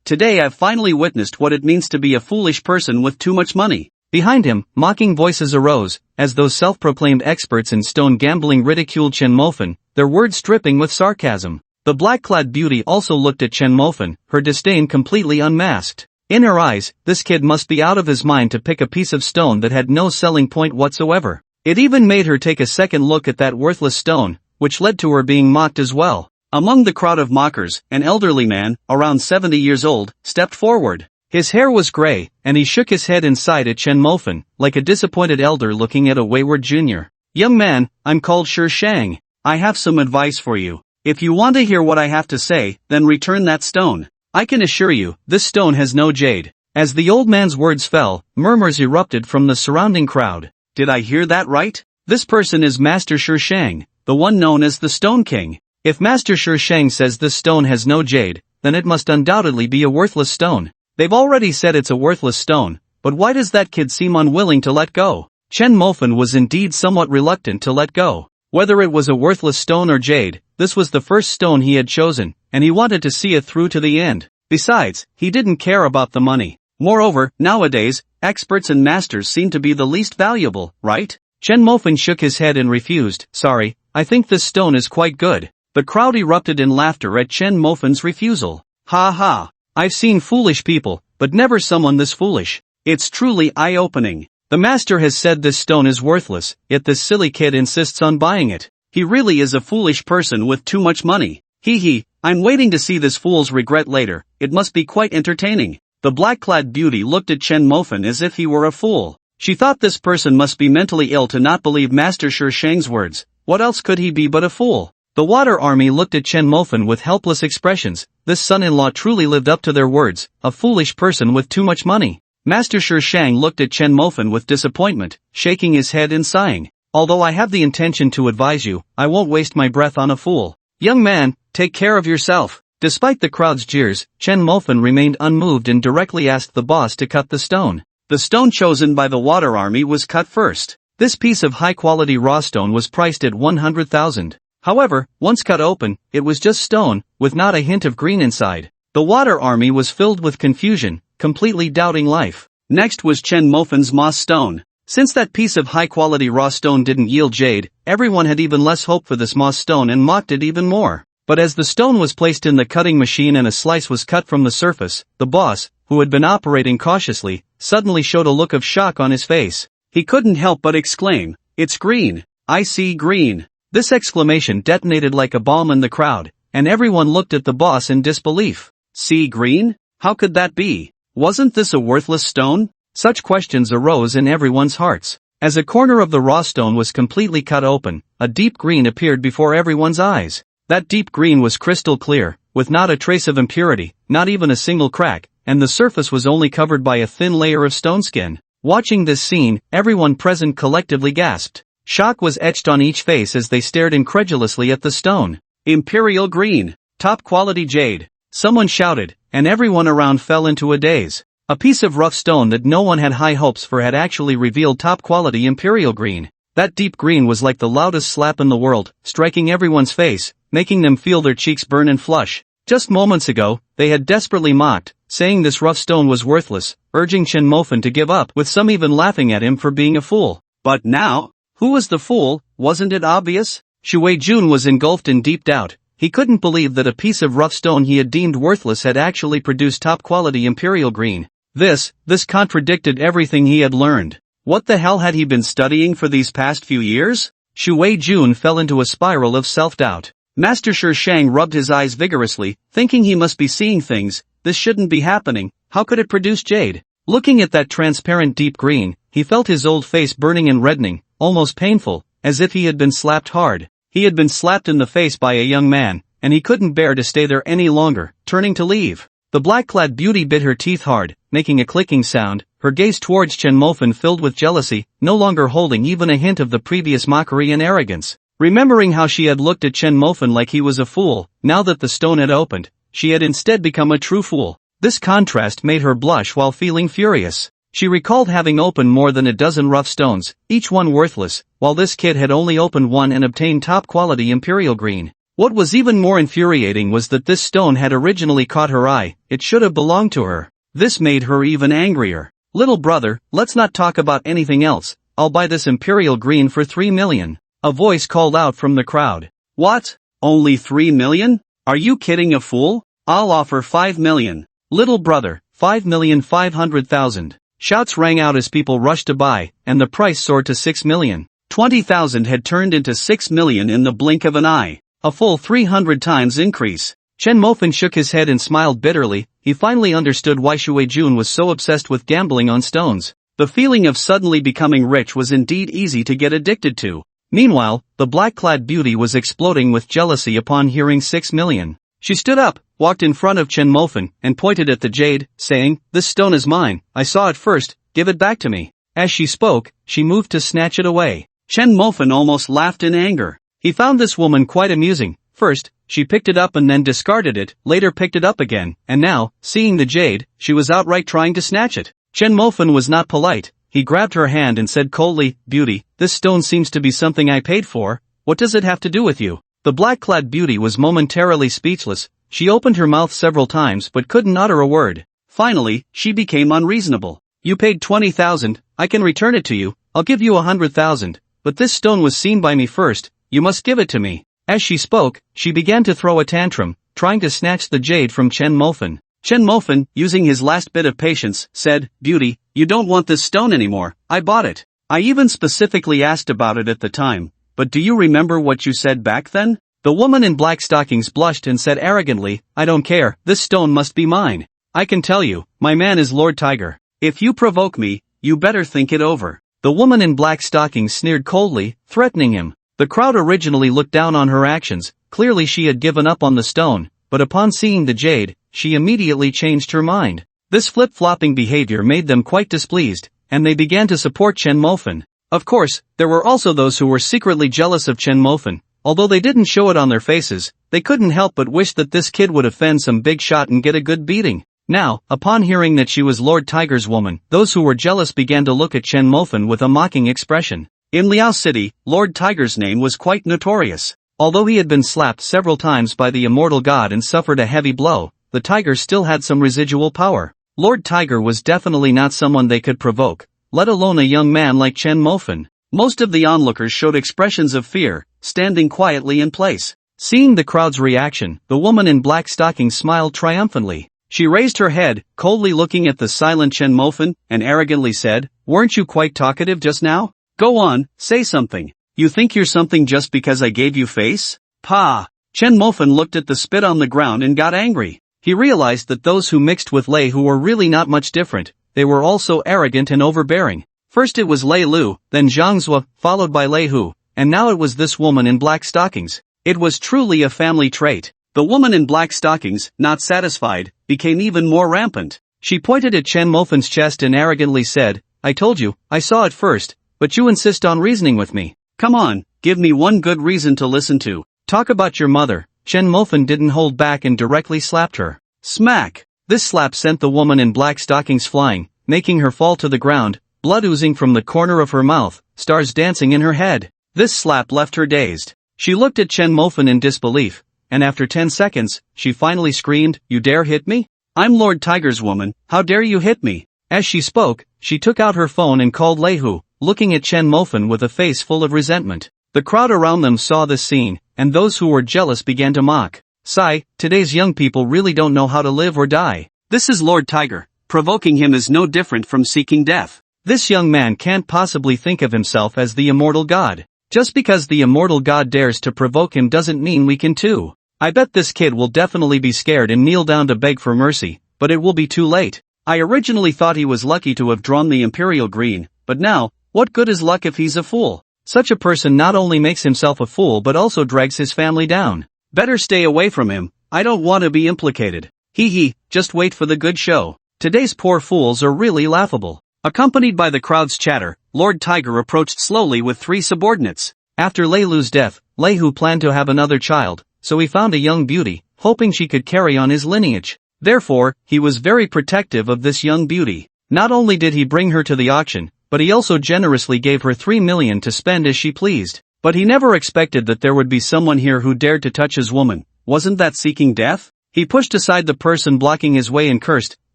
Today I've finally witnessed what it means to be a foolish person with too much money. Behind him, mocking voices arose, as those self-proclaimed experts in stone gambling ridiculed Chen Mofan, their words dripping with sarcasm. The black-clad beauty also looked at Chen Mofan, her disdain completely unmasked. In her eyes, this kid must be out of his mind to pick a piece of stone that had no selling point whatsoever. It even made her take a second look at that worthless stone, which led to her being mocked as well. Among the crowd of mockers, an elderly man, around 70 years old, stepped forward. His hair was gray, and he shook his head inside at Chen Mofan, like a disappointed elder looking at a wayward junior. "Young man, I'm called Shi Shang. I have some advice for you. If you want to hear what I have to say, then return that stone. I can assure you, this stone has no jade." As the old man's words fell, murmurs erupted from the surrounding crowd. Did I hear that right? This person is Master Shi Shang, the one known as the Stone King. If Master Shang says this stone has no jade, then it must undoubtedly be a worthless stone. They've already said it's a worthless stone, but why does that kid seem unwilling to let go? Chen Mofan was indeed somewhat reluctant to let go. Whether it was a worthless stone or jade, this was the first stone he had chosen, and he wanted to see it through to the end. Besides, he didn't care about the money. Moreover, nowadays, experts and masters seem to be the least valuable, right? Chen Mofan shook his head and refused. Sorry, I think this stone is quite good. The crowd erupted in laughter at Chen Mofan's refusal. Ha ha. I've seen foolish people, but never someone this foolish. It's truly eye-opening. The master has said this stone is worthless, yet this silly kid insists on buying it. He really is a foolish person with too much money. Hee hee, I'm waiting to see this fool's regret later. It must be quite entertaining. The black-clad beauty looked at Chen Mofan as if he were a fool. She thought this person must be mentally ill to not believe Master Shang's words. What else could he be but a fool? The water army looked at Chen Mofan with helpless expressions. This son-in-law truly lived up to their words, a foolish person with too much money. Master Shang looked at Chen Mofan with disappointment, shaking his head and sighing. Although I have the intention to advise you, I won't waste my breath on a fool. Young man, take care of yourself. Despite the crowd's jeers, Chen Mofan remained unmoved and directly asked the boss to cut the stone. The stone chosen by the water army was cut first. This piece of high-quality raw stone was priced at 100,000. However, once cut open, it was just stone, with not a hint of green inside. The water army was filled with confusion, completely doubting life. Next was Chen Mofan's moss stone. Since that piece of high-quality raw stone didn't yield jade, everyone had even less hope for this moss stone and mocked it even more. But as the stone was placed in the cutting machine and a slice was cut from the surface, the boss, who had been operating cautiously, suddenly showed a look of shock on his face. He couldn't help but exclaim, "It's green! I see green!" This exclamation detonated like a bomb in the crowd, and everyone looked at the boss in disbelief. See green? How could that be? Wasn't this a worthless stone? Such questions arose in everyone's hearts. As a corner of the raw stone was completely cut open, a deep green appeared before everyone's eyes. That deep green was crystal clear, with not a trace of impurity, not even a single crack, and the surface was only covered by a thin layer of stone skin. Watching this scene, everyone present collectively gasped. Shock was etched on each face as they stared incredulously at the stone. Imperial green! Top quality jade! Someone shouted, and everyone around fell into a daze. A piece of rough stone that no one had high hopes for had actually revealed top-quality imperial green. That deep green was like the loudest slap in the world, striking everyone's face, making them feel their cheeks burn and flush. Just moments ago, they had desperately mocked, saying this rough stone was worthless, urging Chen Mofan to give up, with some even laughing at him for being a fool. But now, who was the fool? Wasn't it obvious? Shui Jun was engulfed in deep doubt. He couldn't believe that a piece of rough stone he had deemed worthless had actually produced top-quality imperial green. This contradicted everything he had learned. What the hell had he been studying for these past few years? Shui Jun fell into a spiral of self-doubt. Master Shang rubbed his eyes vigorously, thinking he must be seeing things. This shouldn't be happening. How could it produce jade? Looking at that transparent deep green, he felt his old face burning and reddening, almost painful, as if he had been slapped hard. He had been slapped in the face by a young man, and he couldn't bear to stay there any longer, turning to leave. The black-clad beauty bit her teeth hard, making a clicking sound, her gaze towards Chen Mofan filled with jealousy, no longer holding even a hint of the previous mockery and arrogance. Remembering how she had looked at Chen Mofan like he was a fool, now that the stone had opened, she had instead become a true fool. This contrast made her blush while feeling furious. She recalled having opened more than a dozen rough stones, each one worthless, while this kid had only opened one and obtained top-quality imperial green. What was even more infuriating was that this stone had originally caught her eye. It should have belonged to her. This made her even angrier. Little brother, let's not talk about anything else. I'll buy this imperial green for 3 million. A voice called out from the crowd. What? Only 3 million? Are you kidding a fool? I'll offer 5 million. Little brother, 5,500,000. Shouts rang out as people rushed to buy, and the price soared to 6 million. 20,000 had turned into 6 million in the blink of an eye. A full 300 times increase. Chen Mofan shook his head and smiled bitterly. He finally understood why Shui Jun was so obsessed with gambling on stones. The feeling of suddenly becoming rich was indeed easy to get addicted to. Meanwhile, the black-clad beauty was exploding with jealousy upon hearing 6 million. She stood up, walked in front of Chen Mofan, and pointed at the jade, saying, "This stone is mine. I saw it first. Give it back to me." As she spoke, she moved to snatch it away. Chen Mofan almost laughed in anger. He found this woman quite amusing, First, she picked it up and then discarded it, later picked it up again, and now, seeing the jade, she was outright trying to snatch it. Chen Mofan was not polite. He grabbed her hand and said coldly, "Beauty, this stone seems to be something I paid for. What does it have to do with you?" The black-clad beauty was momentarily speechless. She opened her mouth several times but couldn't utter a word. Finally, she became unreasonable. "You paid 20,000, I can return it to you, I'll give you 100,000, but this stone was seen by me first, you must give it to me." As she spoke, she began to throw a tantrum, trying to snatch the jade from Chen Mofan. Chen Mofan, using his last bit of patience, said, "Beauty, you don't want this stone anymore, I bought it. I even specifically asked about it at the time, but do you remember what you said back then?" The woman in black stockings blushed and said arrogantly, "I don't care, this stone must be mine. I can tell you, my man is Lord Tiger. If you provoke me, you better think it over." The woman in black stockings sneered coldly, threatening him. The crowd originally looked down on her actions. Clearly she had given up on the stone, but upon seeing the jade, she immediately changed her mind. This flip-flopping behavior made them quite displeased, and they began to support Chen Mofan. Of course, there were also those who were secretly jealous of Chen Mofan. Although they didn't show it on their faces, they couldn't help but wish that this kid would offend some big shot and get a good beating. Now, upon hearing that she was Lord Tiger's woman, those who were jealous began to look at Chen Mofan with a mocking expression. In Liao City, Lord Tiger's name was quite notorious. Although he had been slapped several times by the immortal god and suffered a heavy blow, the tiger still had some residual power. Lord Tiger was definitely not someone they could provoke, let alone a young man like Chen Mofan. Most of the onlookers showed expressions of fear, standing quietly in place. Seeing the crowd's reaction, the woman in black stockings smiled triumphantly. She raised her head, coldly looking at the silent Chen Mofan, and arrogantly said, "Weren't you quite talkative just now? Go on, say something. You think you're something just because I gave you face? Pa!" Chen Mofan looked at the spit on the ground and got angry. He realized that those who mixed with Lei Hu were really not much different. They were also arrogant and overbearing. First it was Lei Lu, then Zhang Zhuo, followed by Lei Hu, and now it was this woman in black stockings. It was truly a family trait. The woman in black stockings, not satisfied, became even more rampant. She pointed at Chen Mofan's chest and arrogantly said, "I told you, I saw it first, but you insist on reasoning with me. Come on, give me one good reason to listen to. Talk about your mother." Chen Mofan didn't hold back and directly slapped her. Smack! This slap sent the woman in black stockings flying, making her fall to the ground, blood oozing from the corner of her mouth, stars dancing in her head. This slap left her dazed. She looked at Chen Mofan in disbelief, and after 10 seconds, she finally screamed, "You dare hit me? I'm Lord Tiger's woman, how dare you hit me?" As she spoke, she took out her phone and called Lei Hu, looking at Chen Mofan with a face full of resentment. The crowd around them saw this scene, and those who were jealous began to mock. "Sigh, today's young people really don't know how to live or die. This is Lord Tiger. Provoking him is no different from seeking death. This young man can't possibly think of himself as the immortal god. Just because the immortal god dares to provoke him doesn't mean we can too. I bet this kid will definitely be scared and kneel down to beg for mercy, but it will be too late. I originally thought he was lucky to have drawn the Imperial Green, but now, what good is luck if he's a fool? Such a person not only makes himself a fool but also drags his family down. Better stay away from him, I don't want to be implicated. Hee, just wait for the good show. Today's poor fools are really laughable." Accompanied by the crowd's chatter, Lord Tiger approached slowly with 3 subordinates. After Lei Lu's death, Lei Hu planned to have another child, so he found a young beauty, hoping she could carry on his lineage. Therefore, he was very protective of this young beauty. Not only did he bring her to the auction, but he also generously gave her 3 million to spend as she pleased. But he never expected that there would be someone here who dared to touch his woman. Wasn't that seeking death? He pushed aside the person blocking his way and cursed,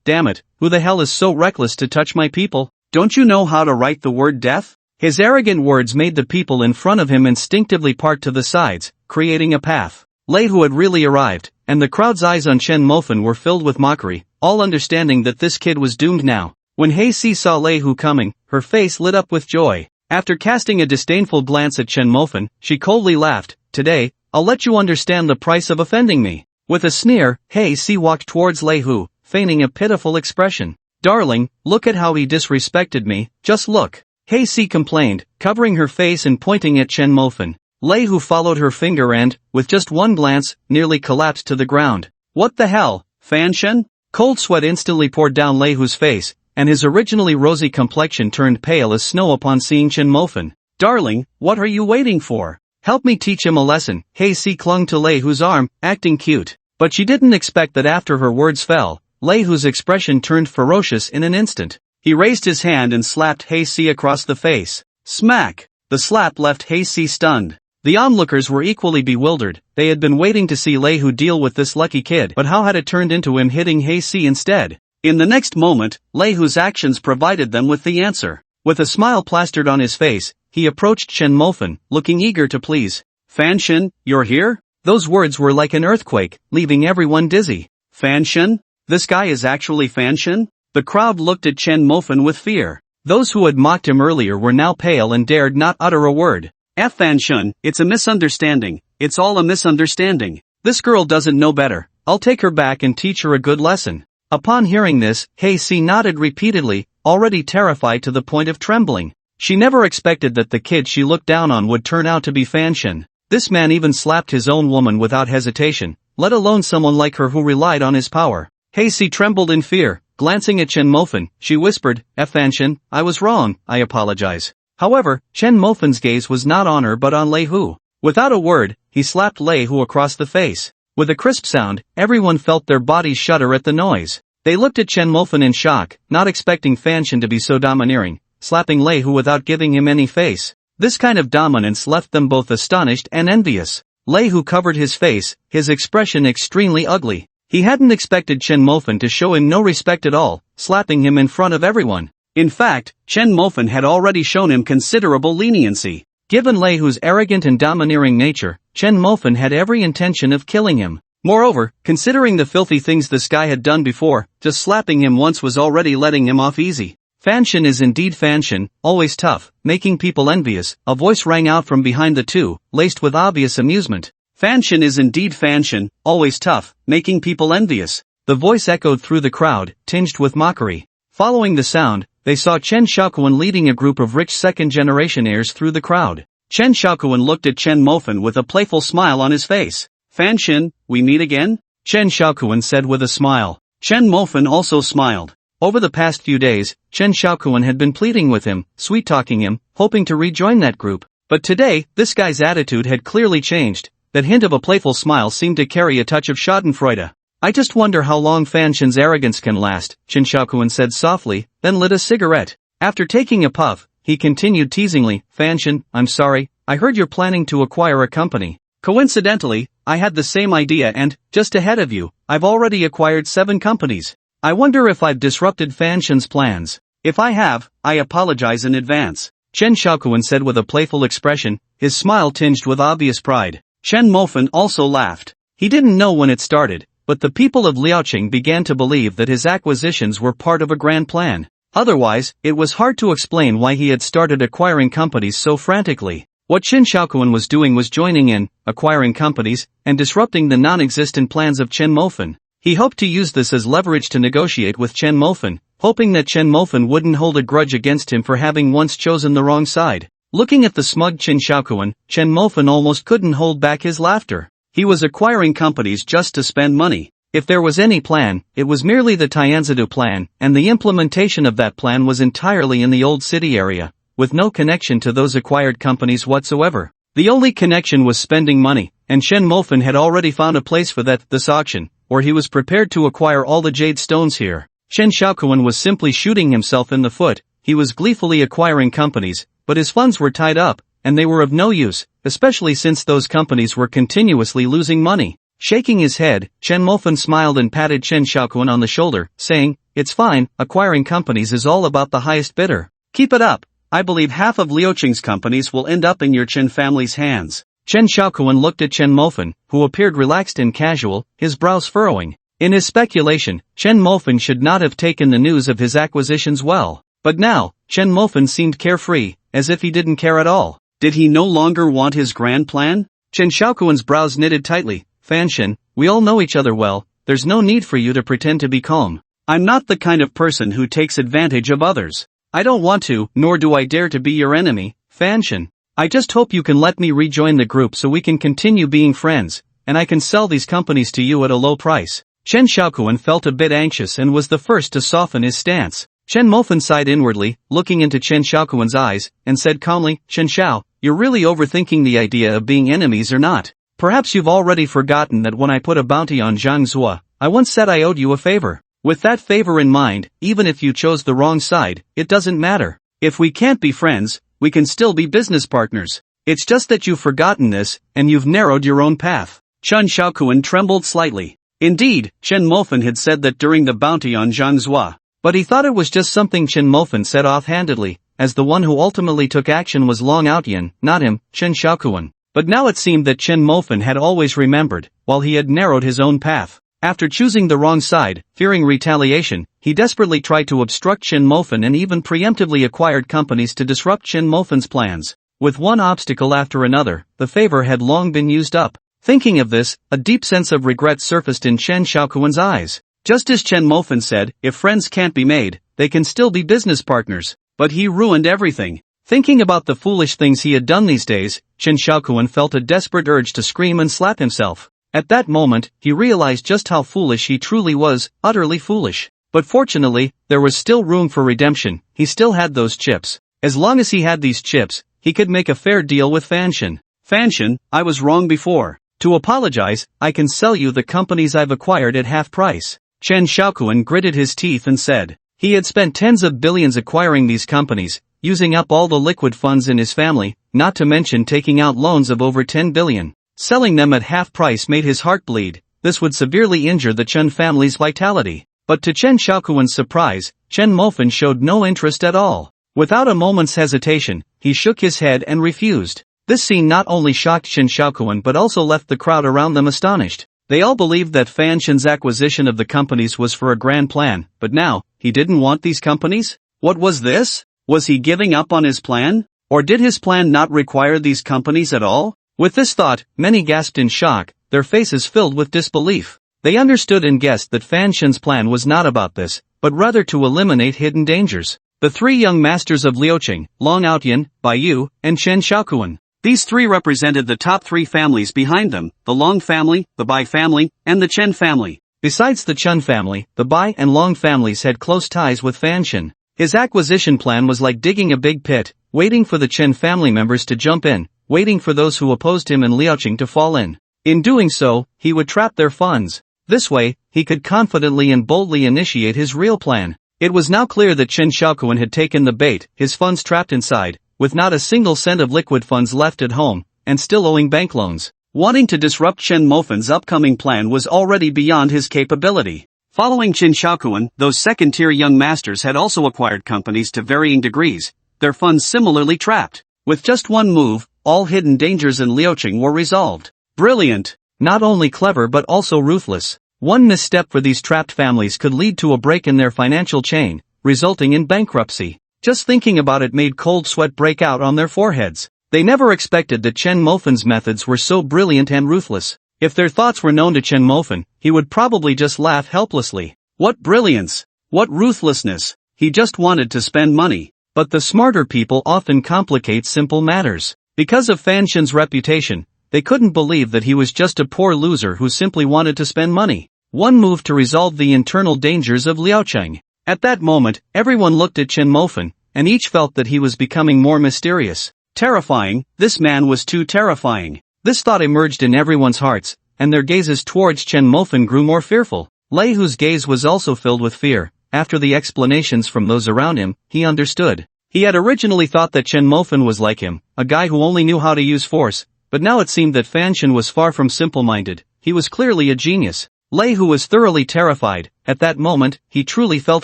"Damn it, who the hell is so reckless to touch my people? Don't you know how to write the word death?" His arrogant words made the people in front of him instinctively part to the sides, creating a path. Lei Hu had really arrived, and the crowd's eyes on Chen Mofan were filled with mockery, all understanding that this kid was doomed now. When Hei Si saw Lei Hu coming, her face lit up with joy. After casting a disdainful glance at Chen Mofan, she coldly laughed, "Today, I'll let you understand the price of offending me." With a sneer, Hei Si walked towards Lei Hu, feigning a pitiful expression. "Darling, look at how he disrespected me, just look." Hei Si complained, covering her face and pointing at Chen Mofan. Lei Hu followed her finger and, with just one glance, nearly collapsed to the ground. "What the hell, Fan Shen?" Cold sweat instantly poured down Lei Hu's face, and his originally rosy complexion turned pale as snow upon seeing Chen Mofan. "Darling, what are you waiting for? Help me teach him a lesson. Hei-si clung to Lei Hu's arm, acting cute. But she didn't expect that after her words fell, Lei Hu's expression turned ferocious in an instant. He raised his hand and slapped Hei-si across the face. Smack! The slap left Hei-si stunned. The onlookers were equally bewildered. They had been waiting to see Lei Hu deal with this lucky kid, but how had it turned into him hitting Hei-si instead? In the next moment, Lei Hu's actions provided them with the answer. With a smile plastered on his face, he approached Chen Mofan, looking eager to please. Fanshin, you're here? Those words were like an earthquake, leaving everyone dizzy. Fanshin? This guy is actually Fanshin? The crowd looked at Chen Mofan with fear. Those who had mocked him earlier were now pale and dared not utter a word. Fanshin, it's a misunderstanding. It's all a misunderstanding. This girl doesn't know better. I'll take her back and teach her a good lesson. Upon hearing this, Hei-si nodded repeatedly, already terrified to the point of trembling. She never expected that the kid she looked down on would turn out to be Fanshin. This man even slapped his own woman without hesitation, let alone someone like her who relied on his power. Hei-si trembled in fear. Glancing at Chen Mofan, she whispered, Fanshin, I was wrong, I apologize. However, Chen Mofan's gaze was not on her but on Lei Hu. Without a word, he slapped Lei Hu across the face. With a crisp sound, everyone felt their bodies shudder at the noise. They looked at Chen Mofan in shock, not expecting Fanshin to be so domineering, slapping Lei Hu without giving him any face. This kind of dominance left them both astonished and envious. Lei Hu covered his face, his expression extremely ugly. He hadn't expected Chen Mofan to show him no respect at all, slapping him in front of everyone. In fact, Chen Mofan had already shown him considerable leniency. Given Lei Hu's arrogant and domineering nature, Chen Mofan had every intention of killing him. Moreover, considering the filthy things this guy had done before, just slapping him once was already letting him off easy. Fanshin is indeed Fanshin, always tough, making people envious, a voice rang out from behind the two, laced with obvious amusement. Fanshin is indeed Fanshin, always tough, making people envious. The voice echoed through the crowd, tinged with mockery. Following the sound, they saw Chen Xiaokuan leading a group of rich second-generation heirs through the crowd. Chen Xiaokuan looked at Chen Mofan with a playful smile on his face. Fanshin, we meet again? Chen Xiaokuan said with a smile. Chen Mofan also smiled. Over the past few days, Chen Xiaokuan had been pleading with him, sweet-talking him, hoping to rejoin that group. But today, this guy's attitude had clearly changed. That hint of a playful smile seemed to carry a touch of schadenfreude. I just wonder how long Fanshin's arrogance can last, Chen Xiaokuan said softly, then lit a cigarette. After taking a puff, he continued teasingly, Fanshin, I'm sorry, I heard you're planning to acquire a company. Coincidentally, I had the same idea and, just ahead of you, I've already acquired 7 companies. I wonder if I've disrupted Fanshin's plans. If I have, I apologize in advance. Chen Xiaokuan said with a playful expression, his smile tinged with obvious pride. Chen Mofan also laughed. He didn't know when it started, but the people of Liaoqing began to believe that his acquisitions were part of a grand plan. Otherwise, it was hard to explain why he had started acquiring companies so frantically. What Chen Xiaokuan was doing was joining in, acquiring companies, and disrupting the non-existent plans of Chen Mofan. He hoped to use this as leverage to negotiate with Chen Mofan, hoping that Chen Mofan wouldn't hold a grudge against him for having once chosen the wrong side. Looking at the smug Chen Xiaokuan, Chen Mofan almost couldn't hold back his laughter. He was acquiring companies just to spend money. If there was any plan, it was merely the Tianzidu plan, and the implementation of that plan was entirely in the Old City area, with no connection to those acquired companies whatsoever. The only connection was spending money, and Chen Mofan had already found a place for this auction, where he was prepared to acquire all the jade stones here. Chen Xiaokuan was simply shooting himself in the foot. He was gleefully acquiring companies, but his funds were tied up, and they were of no use, especially since those companies were continuously losing money. Shaking his head, Chen Mofan smiled and patted Chen Xiaokuan on the shoulder, saying, It's fine, acquiring companies is all about the highest bidder. Keep it up. I believe half of Liaoqing's companies will end up in your Chen family's hands. Chen Xiaokuan looked at Chen Mofan, who appeared relaxed and casual, his brows furrowing. In his speculation, Chen Mofan should not have taken the news of his acquisitions well. But now, Chen Mofan seemed carefree, as if he didn't care at all. Did he no longer want his grand plan? Chen Xiaokuan's brows knitted tightly. Fanshin, we all know each other well, there's no need for you to pretend to be calm. I'm not the kind of person who takes advantage of others. I don't want to, nor do I dare to be your enemy, Fanshin. I just hope you can let me rejoin the group so we can continue being friends, and I can sell these companies to you at a low price. Chen Xiaokuan felt a bit anxious and was the first to soften his stance. Chen Mofan sighed inwardly, looking into Chen Xiaokuan's eyes, and said calmly, Chen Xiao, you're really overthinking the idea of being enemies or not. Perhaps you've already forgotten that when I put a bounty on Zhang Zhuo, I once said I owed you a favor. With that favor in mind, even if you chose the wrong side, it doesn't matter. If we can't be friends, we can still be business partners. It's just that you've forgotten this, and you've narrowed your own path. Chen Xiaokuan trembled slightly. Indeed, Chen Mofan had said that during the bounty on Zhang Zhuo, but he thought it was just something Chen Mofan said offhandedly, as the one who ultimately took action was Long Outyan, not him, Chen Xiaokuan. But now it seemed that Chen Mofan had always remembered, while he had narrowed his own path. After choosing the wrong side, fearing retaliation, he desperately tried to obstruct Chen Mofan and even preemptively acquired companies to disrupt Chen Mofan's plans. With one obstacle after another, the favor had long been used up. Thinking of this, a deep sense of regret surfaced in Chen Xiaokuan's eyes. Just as Chen Mofan said, if friends can't be made, they can still be business partners. But he ruined everything. Thinking about the foolish things he had done these days, Chen Xiaokuan felt a desperate urge to scream and slap himself. At that moment, he realized just how foolish he truly was, utterly foolish. But fortunately, there was still room for redemption. He still had those chips. As long as he had these chips, he could make a fair deal with Fanshan. Fanshan, I was wrong before. To apologize, I can sell you the companies I've acquired at half price. Chen Xiaokuan gritted his teeth and said. He had spent tens of billions acquiring these companies, using up all the liquid funds in his family, not to mention taking out loans of over 10 billion. Selling them at half price made his heart bleed. This would severely injure the Chen family's vitality. But to Chen Xiaokuan's surprise, Chen Mofan showed no interest at all. Without a moment's hesitation, he shook his head and refused. This scene not only shocked Chen Xiaokuan but also left the crowd around them astonished. They all believed that Fanshan's acquisition of the companies was for a grand plan, but now, he didn't want these companies? What was this? Was he giving up on his plan? Or did his plan not require these companies at all? With this thought, many gasped in shock, their faces filled with disbelief. They understood and guessed that Fanshan's plan was not about this, but rather to eliminate hidden dangers. The three young masters of Liuqing, Long Outyan, Baiyu, and Chen Xiaokuan. These three represented the top three families behind them, the Long family, the Bai family, and the Chen family. Besides the Chen family, the Bai and Long families had close ties with Fanshan. His acquisition plan was like digging a big pit, waiting for the Chen family members to jump in, waiting for those who opposed him and Liuqing to fall in. In doing so, he would trap their funds. This way, he could confidently and boldly initiate his real plan. It was now clear that Chen Xiaokuan had taken the bait, his funds trapped inside, with not a single cent of liquid funds left at home, and still owing bank loans. Wanting to disrupt Chen Mofan's upcoming plan was already beyond his capability. Following Chen Xiaokuan, those second-tier young masters had also acquired companies to varying degrees, their funds similarly trapped. With just one move, all hidden dangers in Liuqing were resolved. Brilliant! Not only clever but also ruthless. One misstep for these trapped families could lead to a break in their financial chain, resulting in bankruptcy. Just thinking about it made cold sweat break out on their foreheads. They never expected that Chen Mofan's methods were so brilliant and ruthless. If their thoughts were known to Chen Mofan, he would probably just laugh helplessly. What brilliance! What ruthlessness! He just wanted to spend money. But the smarter people often complicate simple matters. Because of Fanshan's reputation, they couldn't believe that he was just a poor loser who simply wanted to spend money. One move to resolve the internal dangers of Liuqing. At that moment, everyone looked at Chen Mofan, and each felt that he was becoming more mysterious. Terrifying, this man was too terrifying. This thought emerged in everyone's hearts, and their gazes towards Chen Mofan grew more fearful. Lei Hu's gaze was also filled with fear. After the explanations from those around him, he understood. He had originally thought that Chen Mofan was like him, a guy who only knew how to use force, but now it seemed that Fanshan was far from simple-minded. He was clearly a genius. Lei Hu was thoroughly terrified. At that moment, he truly felt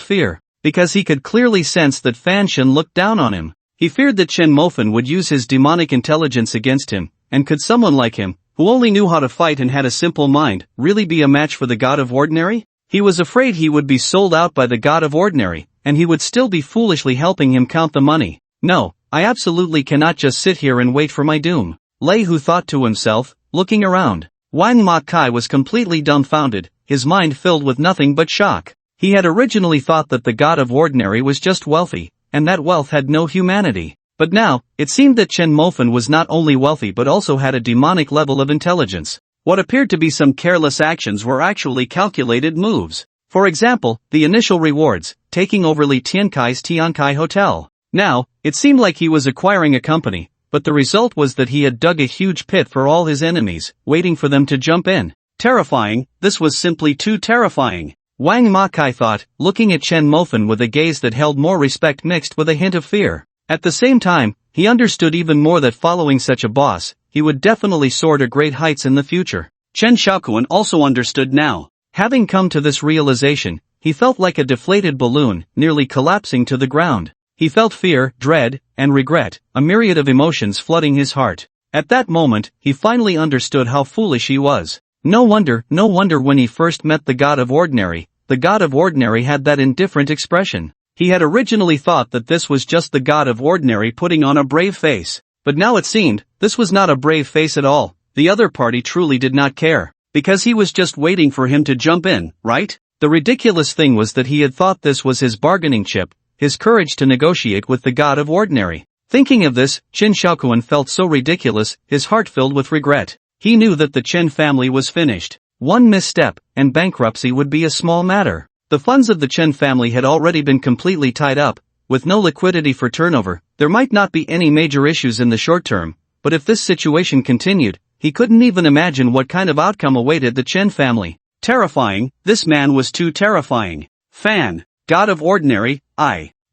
fear, because he could clearly sense that Fanshan looked down on him. He feared that Chen Mofan would use his demonic intelligence against him, and could someone like him, who only knew how to fight and had a simple mind, really be a match for the God of Ordinary? He was afraid he would be sold out by the God of Ordinary, and he would still be foolishly helping him count the money. No, I absolutely cannot just sit here and wait for my doom. Lei Hu thought to himself, looking around. Wang Ma Kai was completely dumbfounded, his mind filled with nothing but shock. He had originally thought that the God of Ordinary was just wealthy, and that wealth had no humanity. But now, it seemed that Chen Mofan was not only wealthy but also had a demonic level of intelligence. What appeared to be some careless actions were actually calculated moves. For example, the initial rewards, taking over Li Tiankai's Tiankai Hotel. Now, it seemed like he was acquiring a company, but the result was that he had dug a huge pit for all his enemies, waiting for them to jump in. Terrifying, this was simply too terrifying. Wang Makai thought, looking at Chen Mofen with a gaze that held more respect mixed with a hint of fear. At the same time, he understood even more that following such a boss, he would definitely soar to great heights in the future. Chen Xiaokuan also understood now. Having come to this realization, he felt like a deflated balloon, nearly collapsing to the ground. He felt fear, dread, and regret, a myriad of emotions flooding his heart. At that moment, he finally understood how foolish he was. No wonder when he first met the God of Ordinary, the God of Ordinary had that indifferent expression. He had originally thought that this was just the God of Ordinary putting on a brave face. But now it seemed, this was not a brave face at all. The other party truly did not care. Because he was just waiting for him to jump in, right? The ridiculous thing was that he had thought this was his bargaining chip, his courage to negotiate with the God of Ordinary. Thinking of this, Chen Xiaokuan felt so ridiculous, his heart filled with regret. He knew that the Chen family was finished. One misstep, and bankruptcy would be a small matter. The funds of the Chen family had already been completely tied up. With no liquidity for turnover, there might not be any major issues in the short term, but if this situation continued, he couldn't even imagine what kind of outcome awaited the Chen family. Terrifying, this man was too terrifying. Fan, God of Ordinary,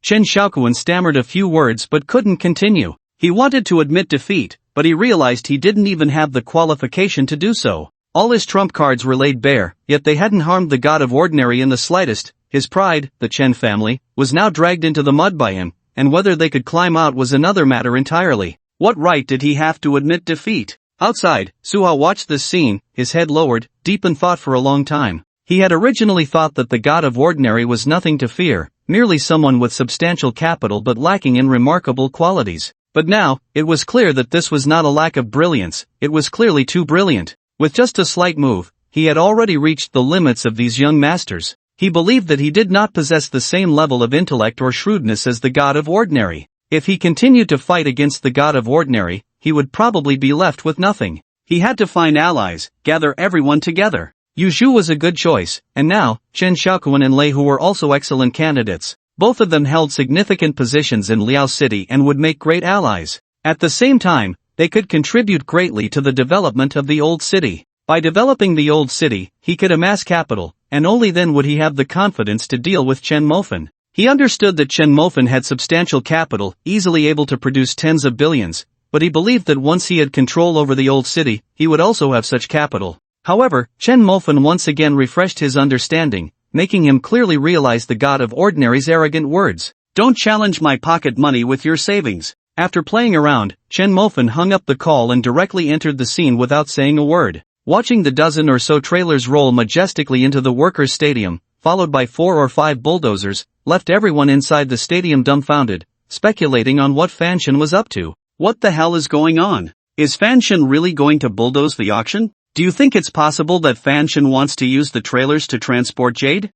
Chen Xiaokuan stammered a few words but couldn't continue. He wanted to admit defeat, but he realized he didn't even have the qualification to do so. All his trump cards were laid bare, yet they hadn't harmed the God of Ordinary in the slightest. His pride, the Chen family, was now dragged into the mud by him, and whether they could climb out was another matter entirely. What right did he have to admit defeat? Outside, Suha watched this scene, his head lowered, deep in thought for a long time. He had originally thought that the God of Ordinary was nothing to fear, merely someone with substantial capital but lacking in remarkable qualities. But now, it was clear that this was not a lack of brilliance, it was clearly too brilliant. With just a slight move, he had already reached the limits of these young masters. He believed that he did not possess the same level of intellect or shrewdness as the God of Ordinary. If he continued to fight against the God of Ordinary, he would probably be left with nothing. He had to find allies, gather everyone together. Yu Zhu was a good choice, and now, Chen Xiaokuan and Lei Hu were also excellent candidates. Both of them held significant positions in Liao City and would make great allies. At the same time, they could contribute greatly to the development of the old city. By developing the old city, he could amass capital, and only then would he have the confidence to deal with Chen Mofen. He understood that Chen Mofen had substantial capital, easily able to produce tens of billions, but he believed that once he had control over the old city, he would also have such capital. However, Chen Mofen once again refreshed his understanding, making him clearly realize the God of Ordinary's arrogant words. Don't challenge my pocket money with your savings. After playing around, Chen Mofen hung up the call and directly entered the scene without saying a word. Watching the dozen or so trailers roll majestically into the workers' stadium, followed by 4 or 5 bulldozers, left everyone inside the stadium dumbfounded, speculating on what Fanshan was up to. What the hell is going on? Is Fanshan really going to bulldoze the auction? Do you think it's possible that Fanshan wants to use the trailers to transport Jade?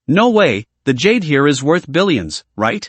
No way, the Jade here is worth billions, right?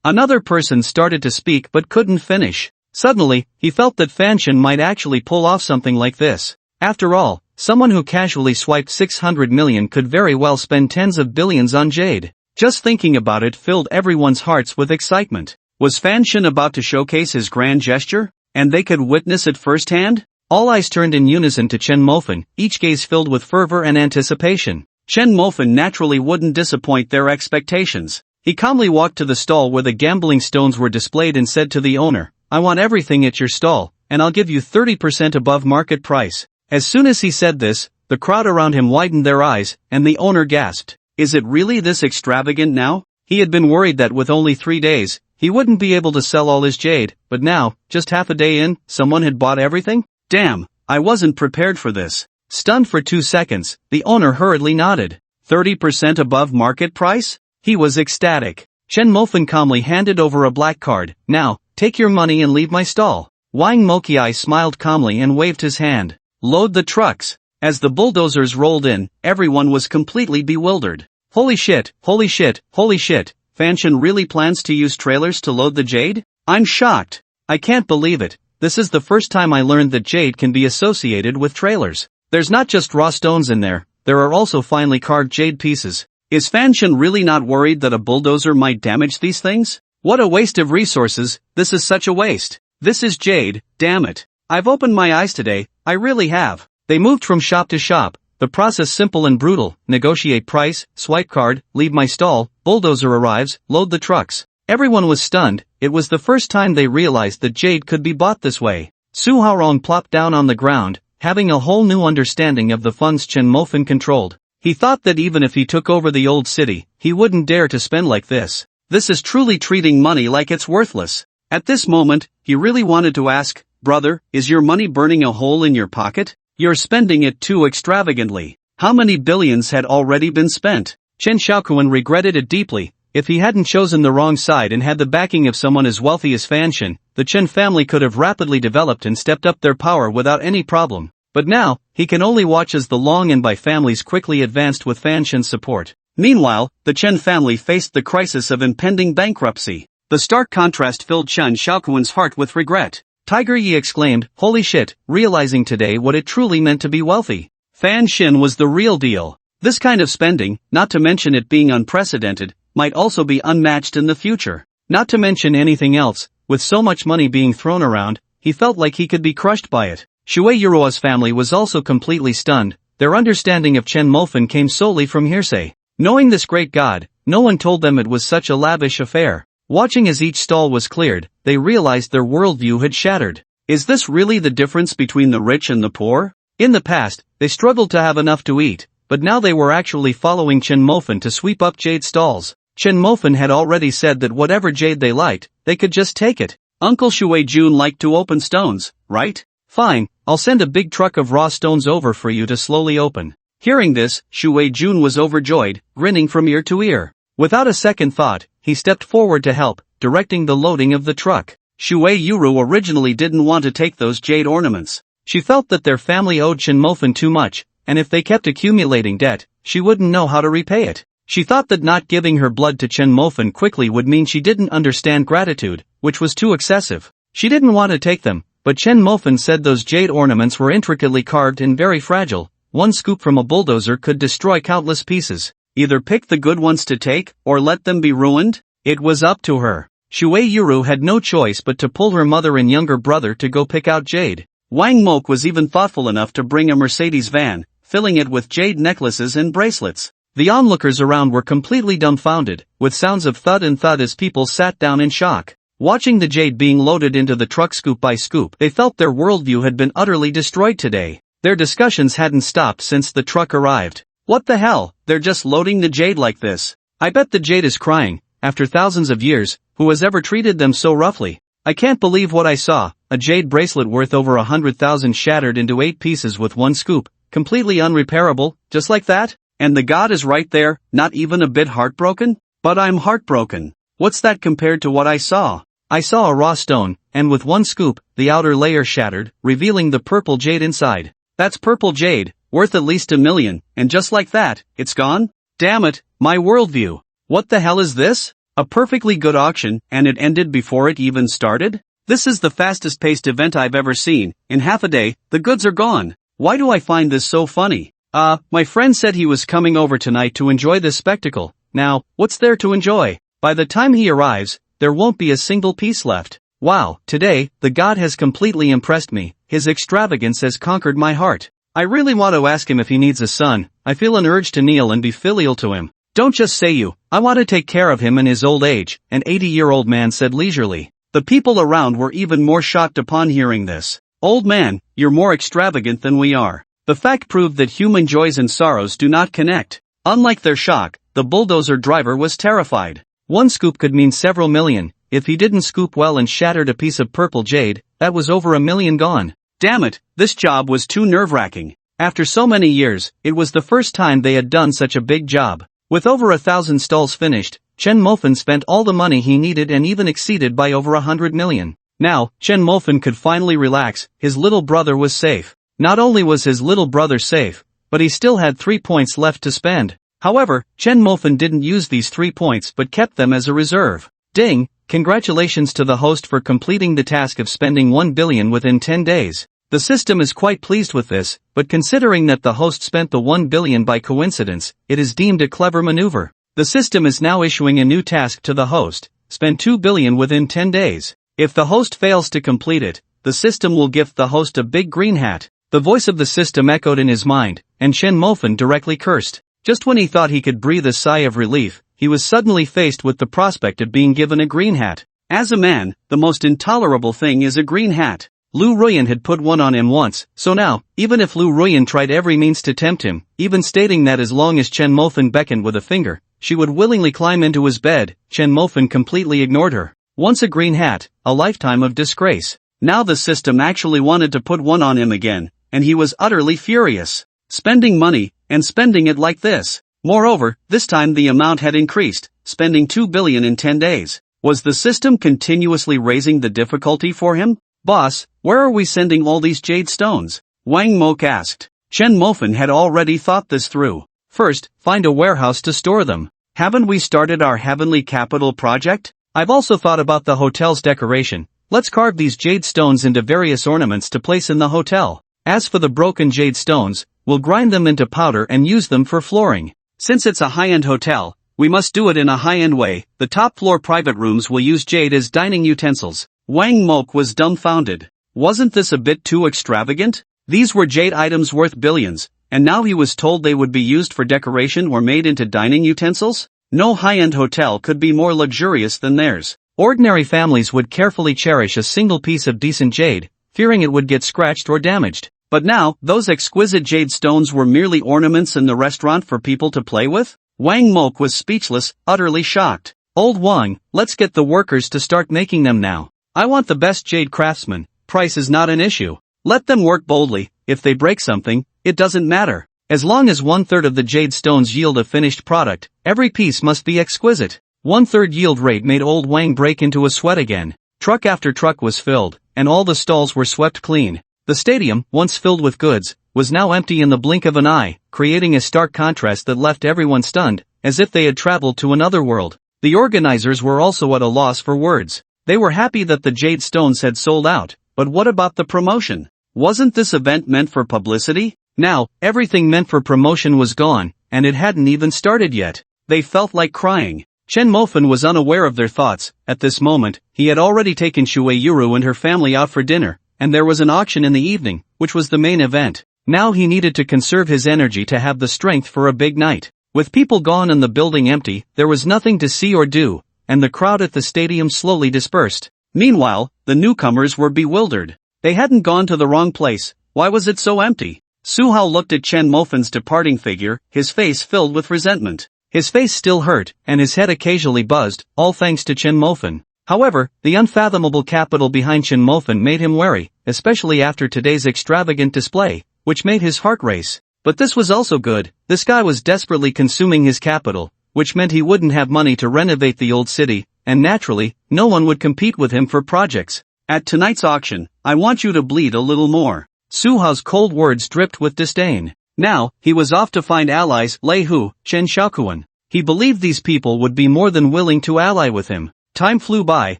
Another person started to speak but couldn't finish. Suddenly, he felt that Fanshan might actually pull off something like this. After all, someone who casually swiped 600 million could very well spend tens of billions on Jade. Just thinking about it filled everyone's hearts with excitement. Was Fanshan about to showcase his grand gesture? And they could witness it firsthand? All eyes turned in unison to Chen Mofen, each gaze filled with fervor and anticipation. Chen Mofen naturally wouldn't disappoint their expectations. He calmly walked to the stall where the gambling stones were displayed and said to the owner, "I want everything at your stall, and I'll give you 30% above market price." As soon as he said this, the crowd around him widened their eyes, and the owner gasped. Is it really this extravagant now? He had been worried that with only 3 days, he wouldn't be able to sell all his jade, but now, just half a day in, someone had bought everything? Damn, I wasn't prepared for this. Stunned for 2 seconds, the owner hurriedly nodded. 30% above market price? He was ecstatic. Chen Mofen calmly handed over a black card. Now, take your money and leave my stall. Wang Moqiai smiled calmly and waved his hand. Load the trucks. As the bulldozers rolled in, everyone was completely bewildered. Holy shit, holy shit, holy shit. Fanshan really plans to use trailers to load the jade? I'm shocked. I can't believe it. This is the first time I learned that jade can be associated with trailers. There's not just raw stones in there, there are also finely carved jade pieces. Is Fanshan really not worried that a bulldozer might damage these things? What a waste of resources, this is such a waste. This is Jade, damn it. I've opened my eyes today, I really have. They moved from shop to shop, the process simple and brutal: negotiate price, swipe card, leave my stall, bulldozer arrives, load the trucks. Everyone was stunned. It was the first time they realized that Jade could be bought this way. Su Haorong plopped down on the ground, having a whole new understanding of the funds Chen Mofan controlled. He thought that even if he took over the old city, he wouldn't dare to spend like this. This is truly treating money like it's worthless. At this moment, he really wanted to ask, brother, is your money burning a hole in your pocket? You're spending it too extravagantly. How many billions had already been spent? Chen Xiaoquan regretted it deeply. If he hadn't chosen the wrong side and had the backing of someone as wealthy as Fan Shen, the Chen family could have rapidly developed and stepped up their power without any problem. But now, he can only watch as the Long and Bai families quickly advanced with Fan Shen's support. Meanwhile, the Chen family faced the crisis of impending bankruptcy. The stark contrast filled Chen Xiaoquan's heart with regret. Tiger Yi exclaimed, holy shit, realizing today what it truly meant to be wealthy. Fan Shen was the real deal. This kind of spending, not to mention it being unprecedented, might also be unmatched in the future. Not to mention anything else, with so much money being thrown around, he felt like he could be crushed by it. Shui Yurua's family was also completely stunned. Their understanding of Chen Mofan came solely from hearsay. Knowing this great god, no one told them it was such a lavish affair. Watching as each stall was cleared, they realized their worldview had shattered. Is this really the difference between the rich and the poor? In the past, they struggled to have enough to eat, but now they were actually following Chen Mofan to sweep up Jade's stalls. Chen Mofan had already said that whatever Jade they liked, they could just take it. Uncle Shui Jun liked to open stones, right? Fine, I'll send a big truck of raw stones over for you to slowly open. Hearing this, Shui Jun was overjoyed, grinning from ear to ear. Without a second thought, he stepped forward to help, directing the loading of the truck. Shui Yuru originally didn't want to take those jade ornaments. She felt that their family owed Chen Mofan too much, and if they kept accumulating debt, she wouldn't know how to repay it. She thought that not giving her blood to Chen Mofan quickly would mean she didn't understand gratitude, which was too excessive. She didn't want to take them, but Chen Mofan said those jade ornaments were intricately carved and very fragile. One scoop from a bulldozer could destroy countless pieces. Either pick the good ones to take, or let them be ruined? It was up to her. Shui Yuru had no choice but to pull her mother and younger brother to go pick out jade. Wang Mok was even thoughtful enough to bring a Mercedes van, filling it with jade necklaces and bracelets. The onlookers around were completely dumbfounded, with sounds of thud and thud as people sat down in shock. Watching the jade being loaded into the truck scoop by scoop, they felt their worldview had been utterly destroyed today. Their discussions hadn't stopped since the truck arrived. What the hell, they're just loading the jade like this. I bet the jade is crying. After thousands of years, who has ever treated them so roughly? I can't believe what I saw. A jade bracelet worth over 100,000 shattered into 8 pieces with one scoop, completely unrepairable, just like that? And the god is right there, not even a bit heartbroken? But I'm heartbroken. What's that compared to what I saw? I saw a raw stone, and with one scoop, the outer layer shattered, revealing the purple jade inside. That's purple jade, worth at least $1 million, and just like that, it's gone? Damn it, my worldview. What the hell is this? A perfectly good auction, and it ended before it even started? This is the fastest paced event I've ever seen. In half a day, the goods are gone. Why do I find this so funny? My friend said he was coming over tonight to enjoy this spectacle. Now, what's there to enjoy? By the time he arrives, there won't be a single piece left. Wow, today, the god has completely impressed me. His extravagance has conquered my heart. I really want to ask him if he needs a son. I feel an urge to kneel and be filial to him. Don't just say you. I want to take care of him in his old age, an 80-year-old man said leisurely. The people around were even more shocked upon hearing this. Old man, you're more extravagant than we are. The fact proved that human joys and sorrows do not connect. Unlike their shock, the bulldozer driver was terrified. One scoop could mean several million. If he didn't scoop well and shattered a piece of purple jade, that was over $1 million gone. Damn it, this job was too nerve-wracking. After so many years, it was the first time they had done such a big job. With over 1,000 stalls finished, Chen Mofan spent all the money he needed and even exceeded by over 100 million. Now, Chen Mofan could finally relax. His little brother was safe. Not only was his little brother safe, but he still had 3 points left to spend. However, Chen Mofan didn't use these 3 points but kept them as a reserve. Ding! Congratulations to the host for completing the task of spending 1 billion within 10 days. The system is quite pleased with this, but considering that the host spent the 1 billion by coincidence, it is deemed a clever maneuver. The system is now issuing a new task to the host: spend 2 billion within 10 days. If the host fails to complete it, the system will gift the host a big green hat. The voice of the system echoed in his mind, and Chen Mofan directly cursed. Just when he thought he could breathe a sigh of relief, he was suddenly faced with the prospect of being given a green hat. As a man, the most intolerable thing is a green hat. Lu Ruyan had put one on him once, so now, even if Lu Ruyan tried every means to tempt him, even stating that as long as Chen Mofan beckoned with a finger, she would willingly climb into his bed, Chen Mofan completely ignored her. Once a green hat, a lifetime of disgrace. Now the system actually wanted to put one on him again, and he was utterly furious. Spending money, and spending it like this. Moreover, this time the amount had increased, spending 2 billion in 10 days. Was the system continuously raising the difficulty for him? Boss, where are we sending all these jade stones? Wang Mok asked. Chen Mofan had already thought this through. First, find a warehouse to store them. Haven't we started our heavenly capital project? I've also thought about the hotel's decoration. Let's carve these jade stones into various ornaments to place in the hotel. As for the broken jade stones, we'll grind them into powder and use them for flooring. Since it's a high-end hotel, we must do it in a high-end way. The top-floor private rooms will use jade as dining utensils. Wang Mok was dumbfounded. Wasn't this a bit too extravagant? These were jade items worth billions, and now he was told they would be used for decoration or made into dining utensils? No high-end hotel could be more luxurious than theirs. Ordinary families would carefully cherish a single piece of decent jade, fearing it would get scratched or damaged. But now, those exquisite jade stones were merely ornaments in the restaurant for people to play with? Wang Mok was speechless, utterly shocked. Old Wang, let's get the workers to start making them now. I want the best jade craftsmen. Price is not an issue. Let them work boldly. If they break something, it doesn't matter. As long as 1/3 of the jade stones yield a finished product, every piece must be exquisite. 1/3 yield rate made old Wang break into a sweat again. Truck after truck was filled, and all the stalls were swept clean. The stadium, once filled with goods, was now empty in the blink of an eye, creating a stark contrast that left everyone stunned, as if they had traveled to another world. The organizers were also at a loss for words. They were happy that the jade stones had sold out, but what about the promotion? Wasn't this event meant for publicity? Now, everything meant for promotion was gone, and it hadn't even started yet. They felt like crying. Chen Mofan was unaware of their thoughts. At this moment, he had already taken Shui Yuru and her family out for dinner, and there was an auction in the evening, which was the main event. Now he needed to conserve his energy to have the strength for a big night. With people gone and the building empty, there was nothing to see or do, and the crowd at the stadium slowly dispersed. Meanwhile, the newcomers were bewildered. They hadn't gone to the wrong place. Why was it so empty? Su Hao looked at Chen Mofan's departing figure, his face filled with resentment. His face still hurt, and his head occasionally buzzed, all thanks to Chen Mofan. However, the unfathomable capital behind Chen Mofan made him wary, especially after today's extravagant display, which made his heart race. But this was also good. This guy was desperately consuming his capital, which meant he wouldn't have money to renovate the old city, and naturally, no one would compete with him for projects. At tonight's auction, I want you to bleed a little more. Su Hao's cold words dripped with disdain. Now, he was off to find allies, Lei Hu, Chen Xiaokuan. He believed these people would be more than willing to ally with him. Time flew by,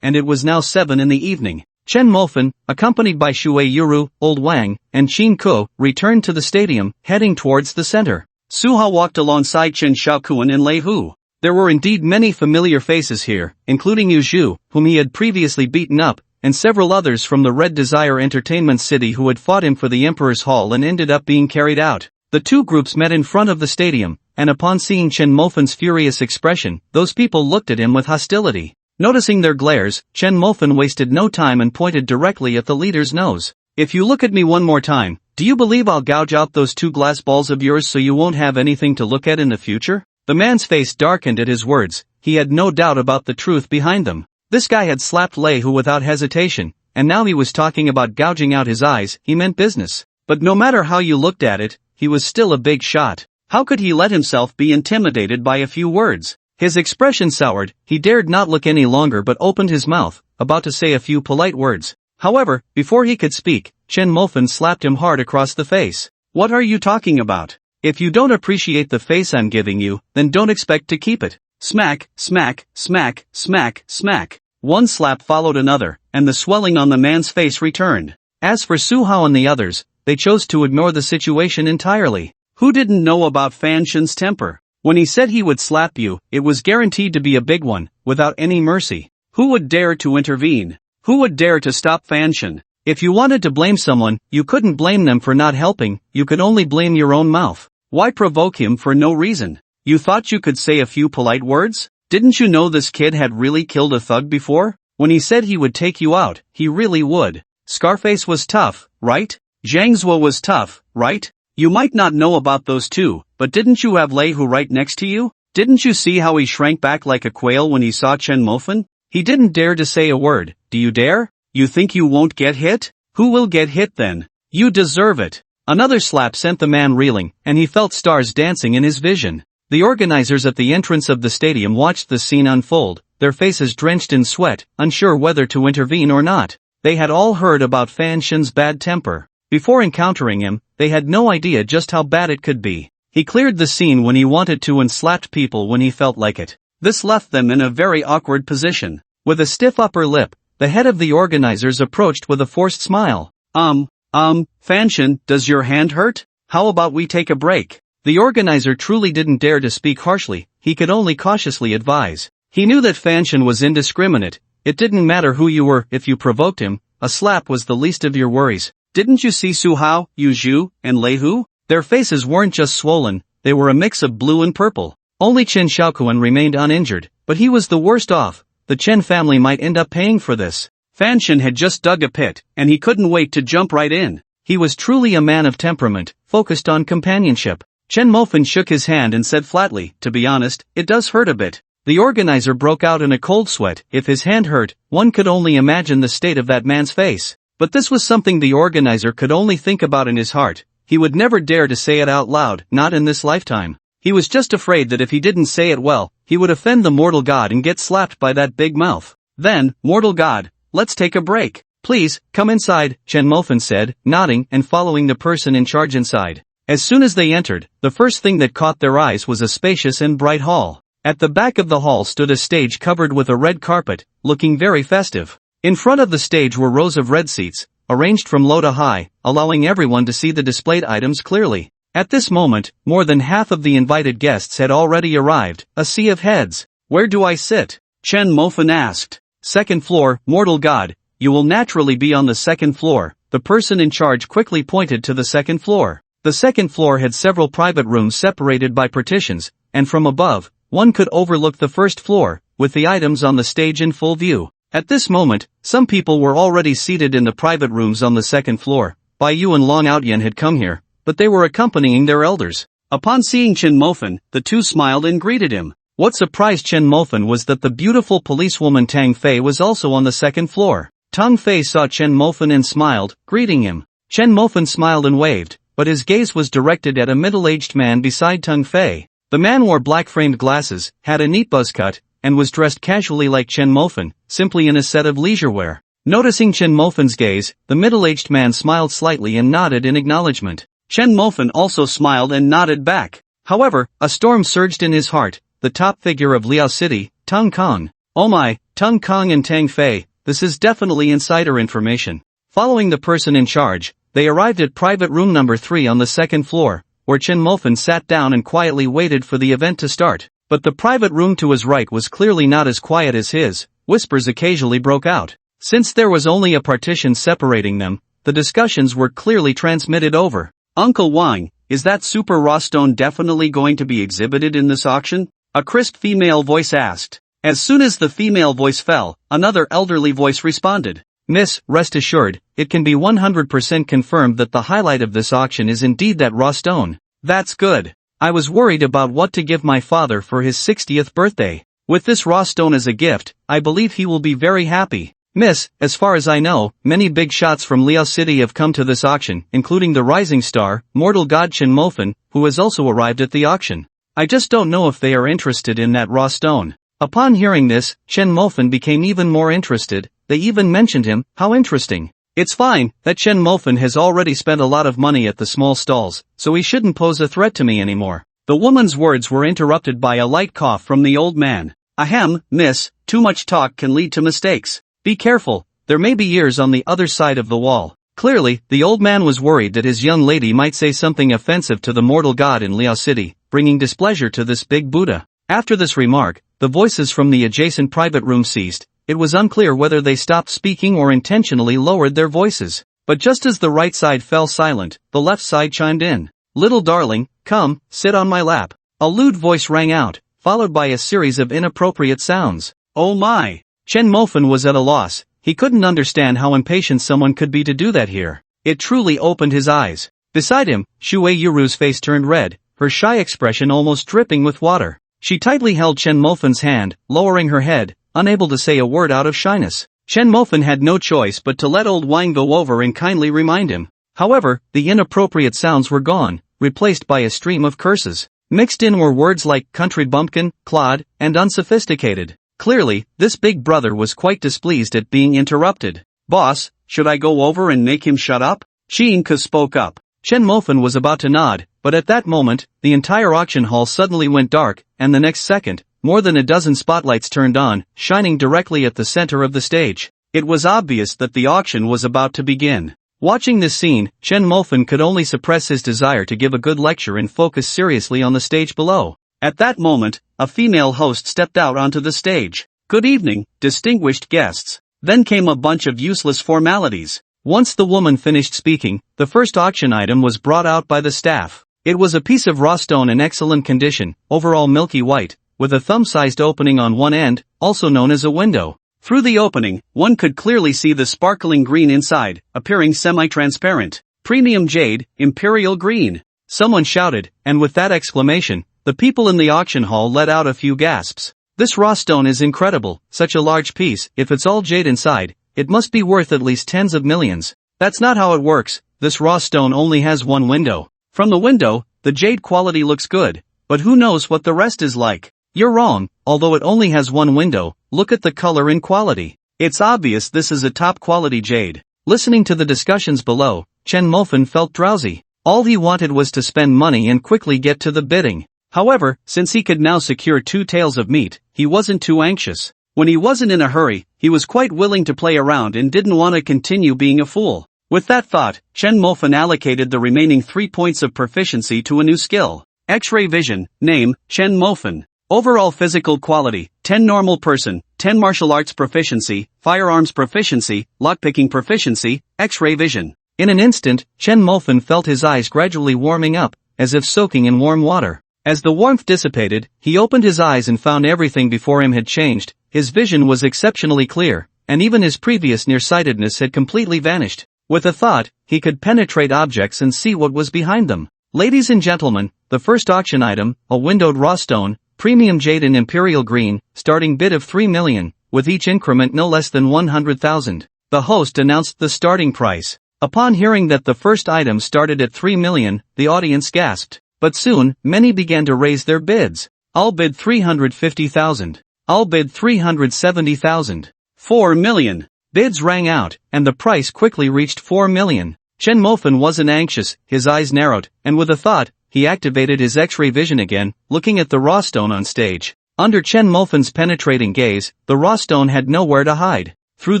and it was now 7 in the evening. Chen Mofan, accompanied by Shui Yuru, Old Wang, and Qin Ke, returned to the stadium, heading towards the center. Su Hao walked alongside Chen Xiaokuan and Lei Hu. There were indeed many familiar faces here, including Yu Zhu, whom he had previously beaten up, and several others from the Red Desire Entertainment City who had fought him for the Emperor's Hall and ended up being carried out. The two groups met in front of the stadium, and upon seeing Chen Mofan's furious expression, those people looked at him with hostility. Noticing their glares, Chen Mofan wasted no time and pointed directly at the leader's nose. If you look at me one more time, do you believe I'll gouge out those 2 glass balls of yours so you won't have anything to look at in the future? The man's face darkened at his words. He had no doubt about the truth behind them. This guy had slapped Lei Hu without hesitation, and now he was talking about gouging out his eyes. He meant business. But no matter how you looked at it, he was still a big shot. How could he let himself be intimidated by a few words? His expression soured. He dared not look any longer but opened his mouth, about to say a few polite words. However, before he could speak, Chen Mofan slapped him hard across the face. What are you talking about? If you don't appreciate the face I'm giving you, then don't expect to keep it. Smack, smack, smack, smack, smack. One slap followed another, and the swelling on the man's face returned. As for Su Hao and the others, they chose to ignore the situation entirely. Who didn't know about Fan Shen's temper? When he said he would slap you, it was guaranteed to be a big one, without any mercy. Who would dare to intervene? Who would dare to stop Fanshan? If you wanted to blame someone, you couldn't blame them for not helping, you could only blame your own mouth. Why provoke him for no reason? You thought you could say a few polite words? Didn't you know this kid had really killed a thug before? When he said he would take you out, he really would. Scarface was tough, right? Zhang Zuo was tough, right? You might not know about those two, but didn't you have Lei Hu right next to you? Didn't you see how he shrank back like a quail when he saw Chen Mofen? He didn't dare to say a word. Do you dare? You think you won't get hit? Who will get hit then? You deserve it. Another slap sent the man reeling, and he felt stars dancing in his vision. The organizers at the entrance of the stadium watched the scene unfold, their faces drenched in sweat, unsure whether to intervene or not. They had all heard about Fan Shen's bad temper. Before encountering him, they had no idea just how bad it could be. He cleared the scene when he wanted to and slapped people when he felt like it. This left them in a very awkward position. With a stiff upper lip, the head of the organizers approached with a forced smile. Fanshan, does your hand hurt? How about we take a break? The organizer truly didn't dare to speak harshly, he could only cautiously advise. He knew that Fanshan was indiscriminate, it didn't matter who you were if you provoked him, a slap was the least of your worries. Didn't you see Su Hao, Yu Zhu, and Lei Hu? Their faces weren't just swollen, they were a mix of blue and purple. Only Chen Xiaoquan remained uninjured, but he was the worst off. The Chen family might end up paying for this. Fanshan had just dug a pit, and he couldn't wait to jump right in. He was truly a man of temperament, focused on companionship. Chen Mofen shook his hand and said flatly, to be honest, it does hurt a bit. The organizer broke out in a cold sweat. If his hand hurt, one could only imagine the state of that man's face. But this was something the organizer could only think about in his heart. He would never dare to say it out loud, not in this lifetime. He was just afraid that if he didn't say it well, he would offend the mortal god and get slapped by that big mouth. Then, mortal god, let's take a break. Please, come inside, Chen Mofen said, nodding and following the person in charge inside. As soon as they entered, the first thing that caught their eyes was a spacious and bright hall. At the back of the hall stood a stage covered with a red carpet, looking very festive. In front of the stage were rows of red seats, arranged from low to high, allowing everyone to see the displayed items clearly. At this moment, more than half of the invited guests had already arrived, a sea of heads. Where do I sit? Chen Mofen asked. Second floor, mortal god, you will naturally be on the second floor. The person in charge quickly pointed to the second floor. The second floor had several private rooms separated by partitions, and from above, one could overlook the first floor, with the items on the stage in full view. At this moment, some people were already seated in the private rooms on the second floor. Bai Yu and Long Outyan had come here, but they were accompanying their elders. Upon seeing Chen Mofen, the two smiled and greeted him. What surprised Chen Mofen was that the beautiful policewoman Tang Fei was also on the second floor. Tang Fei saw Chen Mofen and smiled, greeting him. Chen Mofen smiled and waved, but his gaze was directed at a middle-aged man beside Tang Fei. The man wore black-framed glasses, had a neat buzz cut, and was dressed casually like Chen Mofen, simply in a set of leisure wear. Noticing Chen Mofen's gaze, the middle-aged man smiled slightly and nodded in acknowledgement. Chen Mofen also smiled and nodded back. However, a storm surged in his heart. The top figure of Liao City, Tang Kong. Oh my, Tang Kong and Tang Fei, this is definitely insider information. Following the person in charge, they arrived at private room number 3 on the second floor, where Chen Mofen sat down and quietly waited for the event to start. But the private room to his right was clearly not as quiet as his. Whispers occasionally broke out. Since there was only a partition separating them, the discussions were clearly transmitted over. Uncle Wang, is that super raw stone definitely going to be exhibited in this auction? A crisp female voice asked. As soon as the female voice fell, another elderly voice responded. Miss, rest assured, it can be 100% confirmed that the highlight of this auction is indeed that raw stone. That's good. I was worried about what to give my father for his 60th birthday. With this raw stone as a gift, I believe he will be very happy. Miss, as far as I know, many big shots from Liao City have come to this auction, including the rising star, mortal god Chen Mofen, who has also arrived at the auction. I just don't know if they are interested in that raw stone. Upon hearing this, Chen Mofen became even more interested. They even mentioned him. How interesting. It's fine, that Chen Mofen has already spent a lot of money at the small stalls, so he shouldn't pose a threat to me anymore. The woman's words were interrupted by a light cough from the old man. Ahem, miss, too much talk can lead to mistakes. Be careful, there may be ears on the other side of the wall. Clearly, the old man was worried that his young lady might say something offensive to the mortal god in Liao City, bringing displeasure to this big Buddha. After this remark, the voices from the adjacent private room ceased, it was unclear whether they stopped speaking or intentionally lowered their voices. But just as the right side fell silent, the left side chimed in. "Little darling, come, sit on my lap." A lewd voice rang out, followed by a series of inappropriate sounds. Oh my! Chen Mofen was at a loss. He couldn't understand how impatient someone could be to do that here. It truly opened his eyes. Beside him, Shui Yuru's face turned red, her shy expression almost dripping with water. She tightly held Chen Mofen's hand, lowering her head, unable to say a word out of shyness. Chen Mofen had no choice but to let old wine go over and kindly remind him. However, the inappropriate sounds were gone, replaced by a stream of curses. Mixed in were words like country bumpkin, clod, and unsophisticated. Clearly, this big brother was quite displeased at being interrupted. "Boss, should I go over and make him shut up?" Sheenka spoke up. Chen Mofen was about to nod, but at that moment, the entire auction hall suddenly went dark, and the next second, more than a dozen spotlights turned on, shining directly at the center of the stage. It was obvious that the auction was about to begin. Watching this scene, Chen Mofen could only suppress his desire to give a good lecture and focus seriously on the stage below. At that moment, a female host stepped out onto the stage. "Good evening, distinguished guests." Then came a bunch of useless formalities. Once the woman finished speaking, the first auction item was brought out by the staff. It was a piece of raw stone in excellent condition, overall milky white, with a thumb-sized opening on one end, also known as a window. Through the opening, one could clearly see the sparkling green inside, appearing semi-transparent. "Premium jade, imperial green." Someone shouted, and with that exclamation, the people in the auction hall let out a few gasps. "This raw stone is incredible, such a large piece. If it's all jade inside, it must be worth at least tens of millions." "That's not how it works. This raw stone only has one window. From the window, the jade quality looks good, but who knows what the rest is like." "You're wrong, although it only has one window, look at the color and quality. It's obvious this is a top-quality jade." Listening to the discussions below, Chen Mofen felt drowsy. All he wanted was to spend money and quickly get to the bidding. However, since he could now secure 2 tails of meat, he wasn't too anxious. When he wasn't in a hurry, he was quite willing to play around and didn't want to continue being a fool. With that thought, Chen Mofen allocated the remaining 3 points of proficiency to a new skill. X-ray vision, name, Chen Mofen. Overall physical quality, 10 normal person, 10 martial arts proficiency, firearms proficiency, lockpicking proficiency, X-ray vision. In an instant, Chen Mofen felt his eyes gradually warming up, as if soaking in warm water. As the warmth dissipated, he opened his eyes and found everything before him had changed. His vision was exceptionally clear, and even his previous nearsightedness had completely vanished. With a thought, he could penetrate objects and see what was behind them. Ladies and gentlemen, the first auction item, a windowed raw stone, premium jade in imperial green, starting bid of 3 million, with each increment no less than 100,000. The host announced the starting price. Upon hearing that the first item started at 3 million, the audience gasped. But soon, many began to raise their bids. "I'll bid 350,000. I'll bid 370,000. 4 million. Bids rang out, and the price quickly reached 4 million. Chen Mofen wasn't anxious, his eyes narrowed, and with a thought, he activated his X-ray vision again, looking at the raw stone on stage. Under Chen Mofen's penetrating gaze, the raw stone had nowhere to hide. Through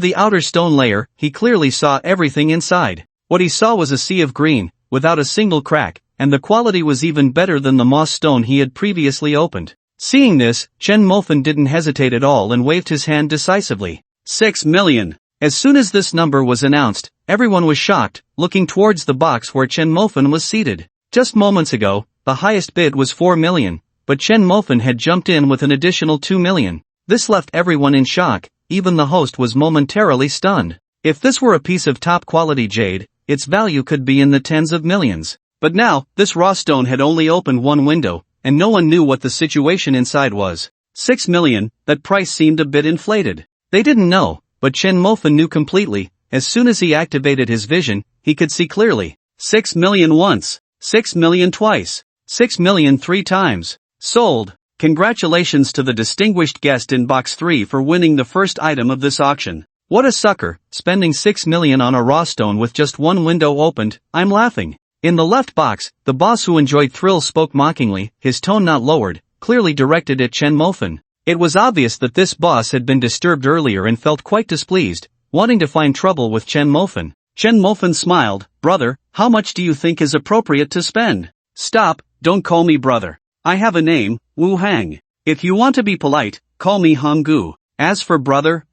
the outer stone layer, he clearly saw everything inside. What he saw was a sea of green, without a single crack, and the quality was even better than the moss stone he had previously opened. Seeing this, Chen Mofen didn't hesitate at all and waved his hand decisively. 6 million. As soon as this number was announced, everyone was shocked, looking towards the box where Chen Mofen was seated. Just moments ago, the highest bid was 4 million, but Chen Mofen had jumped in with an additional 2 million. This left everyone in shock, even the host was momentarily stunned. If this were a piece of top-quality jade, its value could be in the tens of millions. But now, this raw stone had only opened one window, and no one knew what the situation inside was. 6 million, that price seemed a bit inflated. They didn't know, but Chen Mofen knew completely. As soon as he activated his vision, he could see clearly. 6 million once, 6 million twice, 6 million 3 times. Sold. Congratulations to the distinguished guest in box 3 for winning the first item of this auction. What a sucker, spending 6 million on a raw stone with just one window opened. I'm laughing. In the left box, the boss who enjoyed thrills spoke mockingly, his tone not lowered, clearly directed at Chen Mofen. It was obvious that this boss had been disturbed earlier and felt quite displeased, wanting to find trouble with Chen Mofen. Chen Mofen smiled. "Brother, how much do you think is appropriate to spend?" "Stop, don't call me brother. I have a name, Wu Hang. If you want to be polite, call me Hong Gu." As for brother,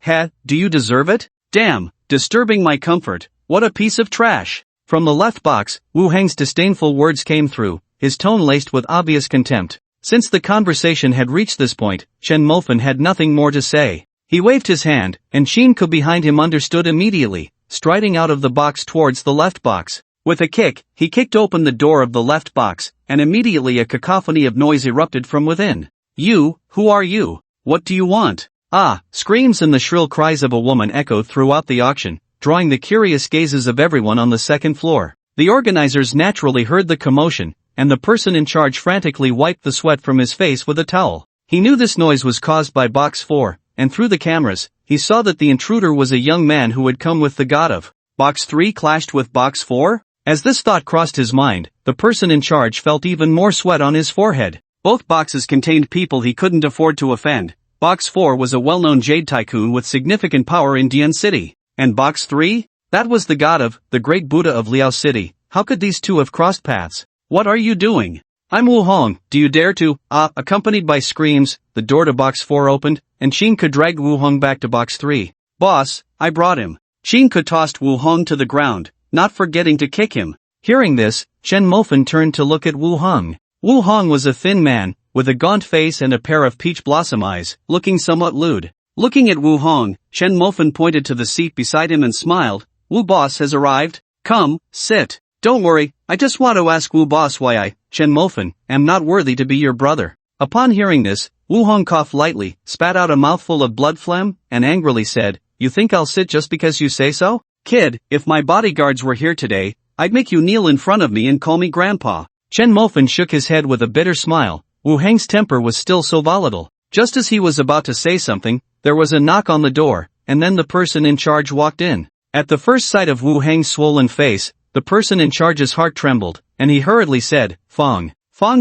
do you deserve it? Damn, disturbing my comfort, what a piece of trash. From the left box, Wu Heng's disdainful words came through, his tone laced with obvious contempt. Since the conversation had reached this point, Chen Mofan had nothing more to say. He waved his hand, and Shinko behind him understood immediately, striding out of the box towards the left box. With a kick, he kicked open the door of the left box, and immediately a cacophony of noise erupted from within. You, who are you? What do you want? Ah, screams and the shrill cries of a woman echoed throughout the auction, drawing the curious gazes of everyone on the second floor. The organizers naturally heard the commotion, and the person in charge frantically wiped the sweat from his face with a towel. He knew this noise was caused by Box 4, and through the cameras, he saw that the intruder was a young man who had come with the god of Box 3 clashed with Box 4? As this thought crossed his mind, the person in charge felt even more sweat on his forehead. Both boxes contained people he couldn't afford to offend. Box 4 was a well-known jade tycoon with significant power in Dian City. And Box 3? That was the god of, the great Buddha of Liao City. How could these two have crossed paths? What are you doing? I'm Wu Hong, do you dare to? Accompanied by screams, the door to Box 4 opened, and Shinka dragged Wu Hong back to Box 3. Boss, I brought him. Shinka tossed Wu Hong to the ground, not forgetting to kick him. Hearing this, Chen Mofan turned to look at Wu Hong. Wu Hong was a thin man, with a gaunt face and a pair of peach blossom eyes, looking somewhat lewd. Looking at Wu Hong, Chen Mofan pointed to the seat beside him and smiled. Wu Boss has arrived. Come, sit. Don't worry, I just want to ask Wu Boss why I, Chen Mofan, am not worthy to be your brother. Upon hearing this, Wu Hong coughed lightly, spat out a mouthful of blood phlegm, and angrily said, You think I'll sit just because you say so? Kid, if my bodyguards were here today, I'd make you kneel in front of me and call me grandpa. Chen Mofan shook his head with a bitter smile. Wu Heng's temper was still so volatile. Just as he was about to say something, there was a knock on the door, and then the person in charge walked in. At the first sight of Wu Heng's swollen face, the person in charge's heart trembled, and he hurriedly said, Fong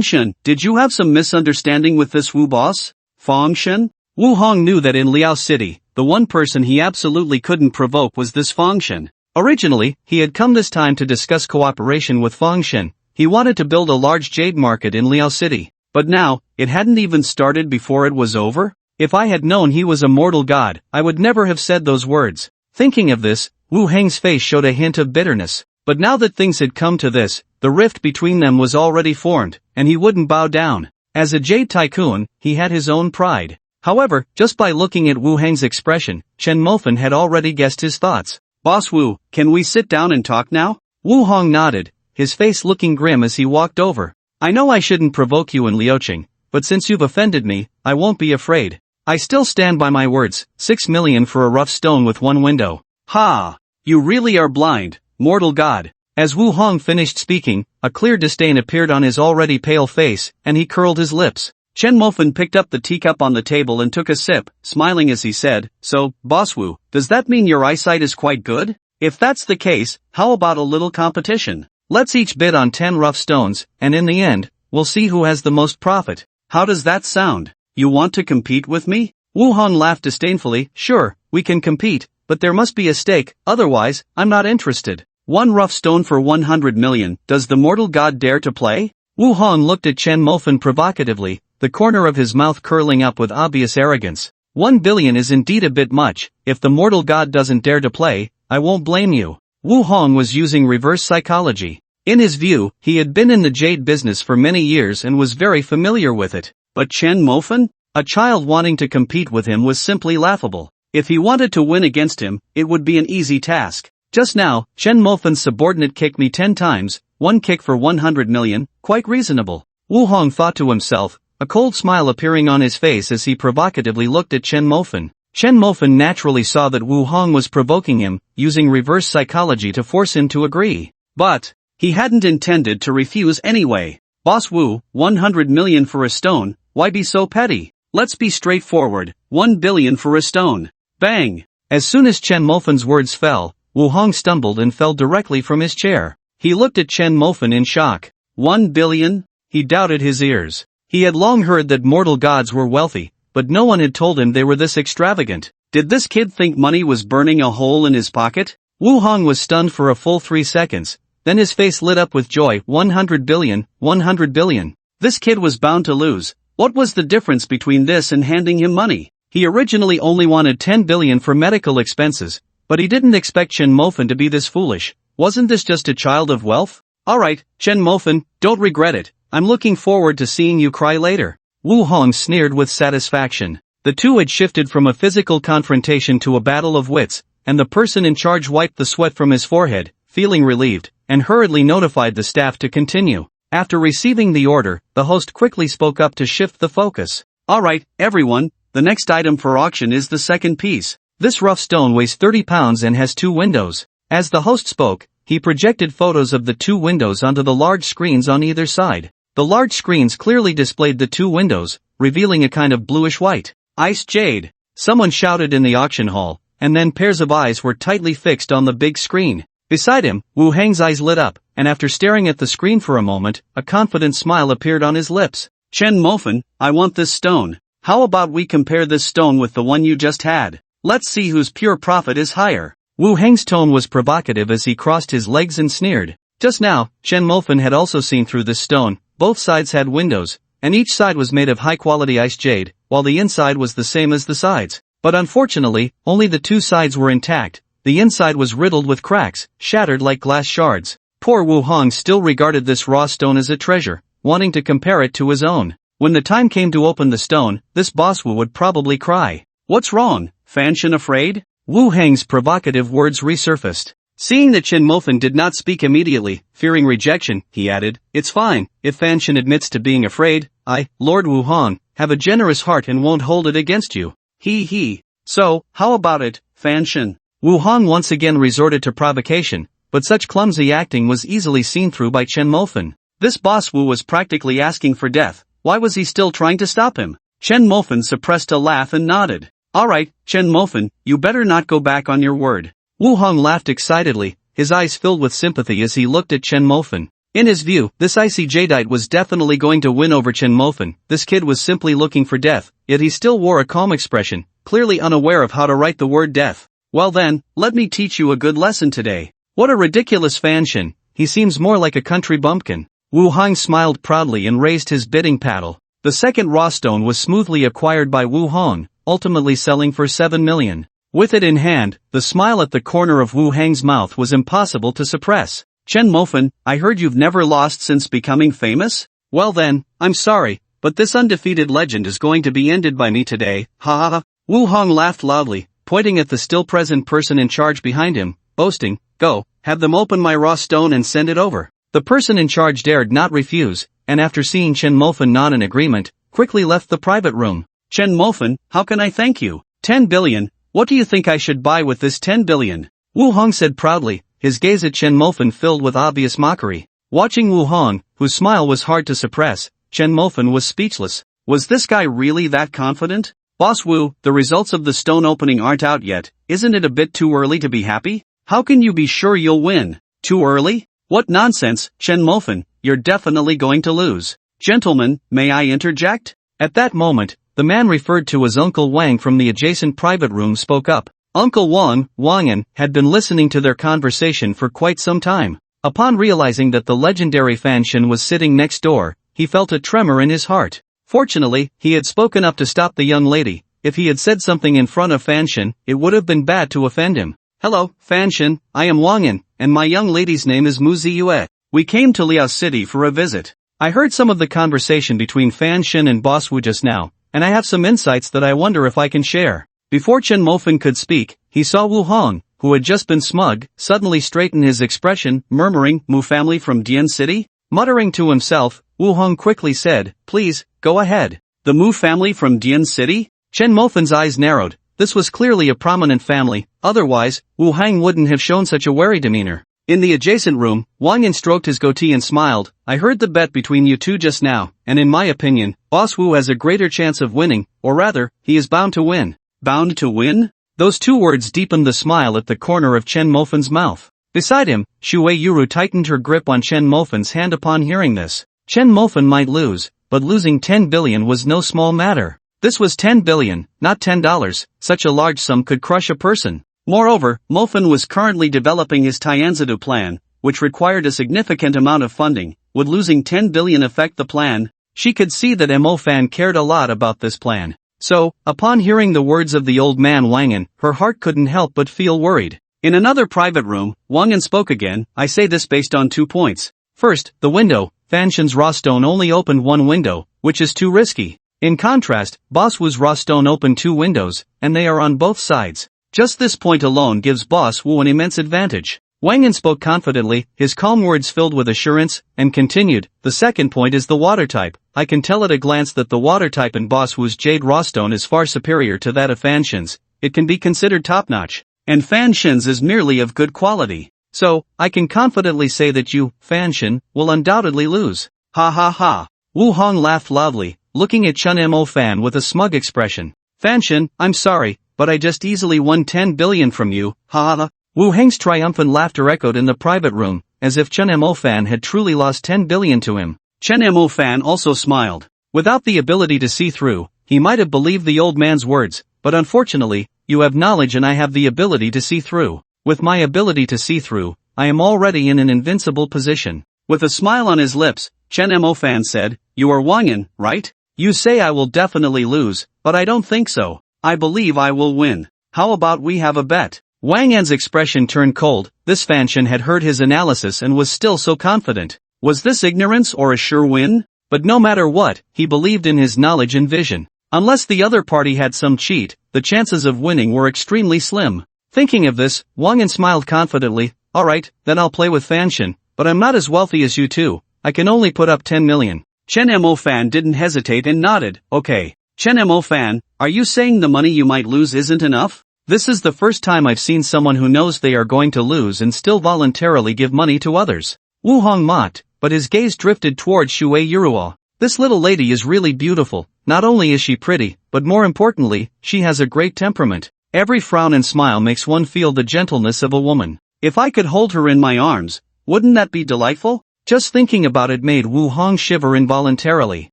Shen, did you have some misunderstanding with this Wu Boss? Fong Shen? Wu Hong knew that in Liao City, the one person he absolutely couldn't provoke was this Fong Shen. Originally, he had come this time to discuss cooperation with Fong Shen. He wanted to build a large jade market in Liao City. But now, it hadn't even started before it was over? If I had known he was a mortal god, I would never have said those words. Thinking of this, Wu Heng's face showed a hint of bitterness. But now that things had come to this, the rift between them was already formed, and he wouldn't bow down. As a jade tycoon, he had his own pride. However, just by looking at Wu Heng's expression, Chen Mofan had already guessed his thoughts. Boss Wu, can we sit down and talk now? Wu Hong nodded, his face looking grim as he walked over. I know I shouldn't provoke you in Liuqing, but since you've offended me, I won't be afraid. I still stand by my words, 6 million for a rough stone with one window. Ha! You really are blind, mortal god. As Wu Hong finished speaking, a clear disdain appeared on his already pale face, and he curled his lips. Chen Mofan picked up the teacup on the table and took a sip, smiling as he said, So, Boss Wu, does that mean your eyesight is quite good? If that's the case, how about a little competition? Let's each bid on 10 rough stones, and in the end, we'll see who has the most profit. How does that sound? You want to compete with me? Wu Hong laughed disdainfully. Sure, we can compete, but there must be a stake, otherwise, I'm not interested. 1 rough stone for 100 million, does the mortal god dare to play? Wu Hong looked at Chen Mofan provocatively, the corner of his mouth curling up with obvious arrogance. 1 billion is indeed a bit much. If the mortal god doesn't dare to play, I won't blame you. Wu Hong was using reverse psychology. In his view, he had been in the jade business for many years and was very familiar with it. But Chen Mofan? A child wanting to compete with him was simply laughable. If he wanted to win against him, it would be an easy task. Just now, Chen Mofan's subordinate kicked me 10 times, 1 kick for 100 million, quite reasonable. Wu Hong thought to himself, a cold smile appearing on his face as he provocatively looked at Chen Mofan. Chen Mofan naturally saw that Wu Hong was provoking him, using reverse psychology to force him to agree. But he hadn't intended to refuse anyway. Boss Wu, 100 million for a stone, why be so petty? Let's be straightforward, 1 billion for a stone. Bang! As soon as Chen Mofan's words fell, Wu Hong stumbled and fell directly from his chair. He looked at Chen Mofan in shock. 1 billion? He doubted his ears. He had long heard that mortal gods were wealthy, but no one had told him they were this extravagant. Did this kid think money was burning a hole in his pocket? Wu Hong was stunned for a full 3 seconds. Then his face lit up with joy. 100 billion, 100 billion. This kid was bound to lose. What was the difference between this and handing him money? He originally only wanted 10 billion for medical expenses, but he didn't expect Chen Mofan to be this foolish. Wasn't this just a child of wealth? Alright, Chen Mofan, don't regret it. I'm looking forward to seeing you cry later. Wu Hong sneered with satisfaction. The two had shifted from a physical confrontation to a battle of wits, and the person in charge wiped the sweat from his forehead, feeling relieved, and hurriedly notified the staff to continue. After receiving the order, the host quickly spoke up to shift the focus. Alright, everyone, the next item for auction is the second piece. This rough stone weighs 30 pounds and has 2 windows. As the host spoke, he projected photos of the 2 windows onto the large screens on either side. The large screens clearly displayed the 2 windows, revealing a kind of bluish-white, iced jade. Someone shouted in the auction hall, and then pairs of eyes were tightly fixed on the big screen. Beside him, Wu Hang's eyes lit up, and after staring at the screen for a moment, a confident smile appeared on his lips. Chen Mofan, I want this stone. How about we compare this stone with the one you just had? Let's see whose pure profit is higher. Wu Hang's tone was provocative as he crossed his legs and sneered. Just now, Chen Mofan had also seen through this stone. Both sides had windows, and each side was made of high-quality iced jade, while the inside was the same as the sides. But unfortunately, only the 2 sides were intact. The inside was riddled with cracks, shattered like glass shards. Poor Wu Hong still regarded this raw stone as a treasure, wanting to compare it to his own. When the time came to open the stone, this boss Wu would probably cry. What's wrong, Fanshin afraid? Wu Heng's provocative words resurfaced. Seeing that Chen Mofan did not speak immediately, fearing rejection, he added, It's fine, if Fanshin admits to being afraid, I, Lord Wu Hong, have a generous heart and won't hold it against you. He. So, how about it, Fanshin? Wu Hong once again resorted to provocation, but such clumsy acting was easily seen through by Chen Mofan. This boss Wu was practically asking for death. Why was he still trying to stop him? Chen Mofan suppressed a laugh and nodded. Alright, Chen Mofan, you better not go back on your word. Wu Hong laughed excitedly, his eyes filled with sympathy as he looked at Chen Mofan. In his view, this icy jadeite was definitely going to win over Chen Mofan. This kid was simply looking for death, yet he still wore a calm expression, clearly unaware of how to write the word death. Well then, let me teach you a good lesson today. What a ridiculous Fanshin, he seems more like a country bumpkin. Wu Hong smiled proudly and raised his bidding paddle. The second raw stone was smoothly acquired by Wu Hong, ultimately selling for 7 million. With it in hand, the smile at the corner of Wu Hang's mouth was impossible to suppress. Chen Mofan, I heard you've never lost since becoming famous? Well then, I'm sorry, but this undefeated legend is going to be ended by me today, ha ha ha. Wu Hong laughed loudly, pointing at the still present person in charge behind him, boasting, Go, have them open my raw stone and send it over. The person in charge dared not refuse, and after seeing Chen Mofan nod in agreement, quickly left the private room. Chen Mofan, how can I thank you? 10 billion, what do you think I should buy with this 10 billion? Wu Hong said proudly, his gaze at Chen Mofan filled with obvious mockery. Watching Wu Hong, whose smile was hard to suppress, Chen Mofan was speechless. Was this guy really that confident? Boss Wu, the results of the stone opening aren't out yet, isn't it a bit too early to be happy? How can you be sure you'll win? Too early? What nonsense, Chen Mofan, you're definitely going to lose. Gentlemen, may I interject? At that moment, the man referred to as Uncle Wang from the adjacent private room spoke up. Uncle Wangan, had been listening to their conversation for quite some time. Upon realizing that the legendary Fanshin was sitting next door, he felt a tremor in his heart. Fortunately, he had spoken up to stop the young lady. If he had said something in front of Fanshin, it would have been bad to offend him. Hello, Fanshin, I am Wangan, and my young lady's name is Mu Ziyue. We came to Liao City for a visit. I heard some of the conversation between Fanshin and Boss Wu just now, and I have some insights that I wonder if I can share. Before Chen Mofan could speak, he saw Wu Hong, who had just been smug, suddenly straighten his expression, murmuring, Mu family from Dian City? Muttering to himself, Wu Hong quickly said, Please, go ahead. The Mu family from Dian City? Chen Mofan's eyes narrowed. This was clearly a prominent family, otherwise, Wu Hang wouldn't have shown such a wary demeanor. In the adjacent room, Wang Yin stroked his goatee and smiled. I heard the bet between you two just now, and in my opinion, Boss Wu has a greater chance of winning, or rather, he is bound to win. Bound to win? Those two words deepened the smile at the corner of Chen Mofan's mouth. Beside him, Shui Yuru tightened her grip on Chen Mofan's hand upon hearing this. Chen Mofan might lose, but losing 10 billion was no small matter. This was 10 billion, not $10, such a large sum could crush a person. Moreover, Mofan was currently developing his Tianzidu plan, which required a significant amount of funding. Would losing 10 billion affect the plan? She could see that Mofan cared a lot about this plan. So, upon hearing the words of the old man Wangan, her heart couldn't help but feel worried. In another private room, Wangan spoke again. I say this based on 2 points. First, the window. Fanshin's raw stone only opened one window, which is too risky. In contrast, Boss Wu's raw stone opened 2 windows, and they are on both sides. Just this point alone gives Boss Wu an immense advantage. Wangan spoke confidently, his calm words filled with assurance, and continued, the second point is the water type. I can tell at a glance that the water type in Boss Wu's jade raw stone is far superior to that of Fanshin's. It can be considered top-notch, and Fanshin's is merely of good quality. So, I can confidently say that you, Fanshin, will undoubtedly lose. Ha ha ha. Wu Hong laughed loudly, looking at Chun Mo Fan with a smug expression. Fanshin, I'm sorry, but I just easily won 10 billion from you, ha ha. Wu Heng's triumphant laughter echoed in the private room, as if Chun Mo Fan had truly lost 10 billion to him. Chun Mo Fan also smiled. Without the ability to see through, he might have believed the old man's words, but unfortunately, you have knowledge and I have the ability to see through. With my ability to see through, I am already in an invincible position. With a smile on his lips, Chun Mo Fan said, you are Wangan, right? You say I will definitely lose, but I don't think so. I believe I will win. How about we have a bet? Wangan's expression turned cold. This Fanshin had heard his analysis and was still so confident. Was this ignorance or a sure win? But no matter what, he believed in his knowledge and vision. Unless the other party had some cheat, the chances of winning were extremely slim. Thinking of this, Wangan smiled confidently. Alright, then I'll play with Fanshin, but I'm not as wealthy as you two. I can only put up 10 million. Chun Mo Fan didn't hesitate and nodded. Okay. Chun Mo Fan, are you saying the money you might lose isn't enough? This is the first time I've seen someone who knows they are going to lose and still voluntarily give money to others. Wu Hong mocked, but his gaze drifted towards Shui Yuruo. This little lady is really beautiful. Not only is she pretty, but more importantly, she has a great temperament. Every frown and smile makes one feel the gentleness of a woman. If I could hold her in my arms, wouldn't that be delightful? Just thinking about it made Wu Hong shiver involuntarily.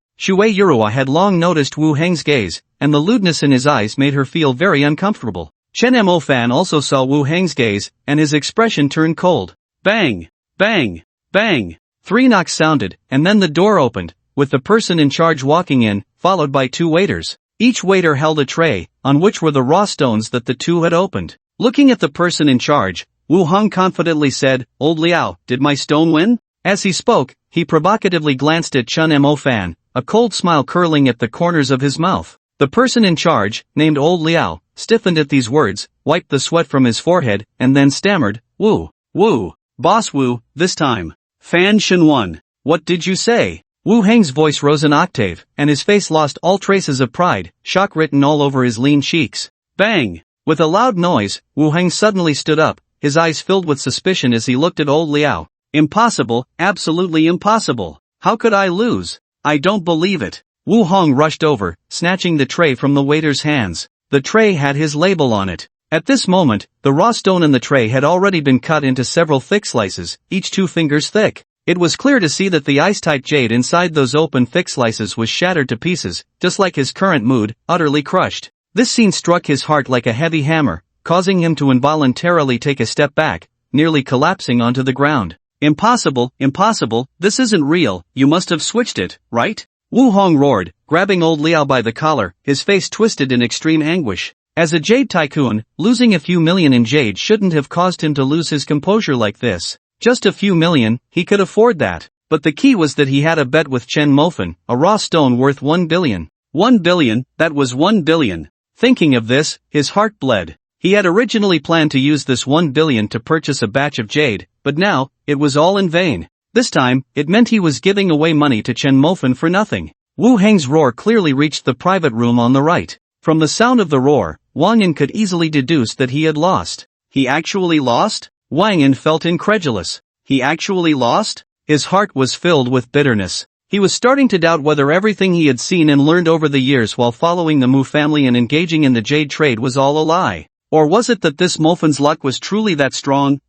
Shui Yuruo had long noticed Wu Heng's gaze, and the lewdness in his eyes made her feel very uncomfortable. Chun Mo Fan also saw Wu Heng's gaze, and his expression turned cold. Bang! Bang! Bang! 3 knocks sounded, and then the door opened, with the person in charge walking in, followed by 2 waiters. Each waiter held a tray, on which were the raw stones that the 2 had opened. Looking at the person in charge, Wu Hong confidently said, Old Liao, did my stone win? As he spoke, he provocatively glanced at Chun Mo Fan, a cold smile curling at the corners of his mouth. The person in charge, named Old Liao, stiffened at these words, wiped the sweat from his forehead, and then stammered, Wu, Boss Wu, this time. Fanshin won. What did you say? Wu Heng's voice rose an octave, and his face lost all traces of pride, shock written all over his lean cheeks. Bang! With a loud noise, Wu Heng suddenly stood up, his eyes filled with suspicion as he looked at Old Liao. Impossible, absolutely impossible. How could I lose? I don't believe it. Wu Hong rushed over, snatching the tray from the waiter's hands. The tray had his label on it. At this moment, the raw stone in the tray had already been cut into several thick slices, each 2 fingers thick. It was clear to see that the ice-type jade inside those open thick slices was shattered to pieces, just like his current mood, utterly crushed. This scene struck his heart like a heavy hammer, causing him to involuntarily take a step back, nearly collapsing onto the ground. Impossible, impossible, this isn't real, you must have switched it, right? Wu Hong roared, grabbing Old Liao by the collar, his face twisted in extreme anguish. As a jade tycoon, losing a few million in jade shouldn't have caused him to lose his composure like this. Just a few million, he could afford that. But the key was that he had a bet with Chen Mofan, a raw stone worth 1 billion. 1 billion, that was 1 billion. Thinking of this, his heart bled. He had originally planned to use this 1 billion to purchase a batch of jade, but now, it was all in vain. This time, it meant he was giving away money to Chen Mofan for nothing. Wu Heng's roar clearly reached the private room on the right. From the sound of the roar, Wang Yin could easily deduce that he had lost. He actually lost? Wang Yin felt incredulous. He actually lost? His heart was filled with bitterness. He was starting to doubt whether everything he had seen and learned over the years while following the Mu family and engaging in the jade trade was all a lie. Or was it that this Mofan's luck was truly that strong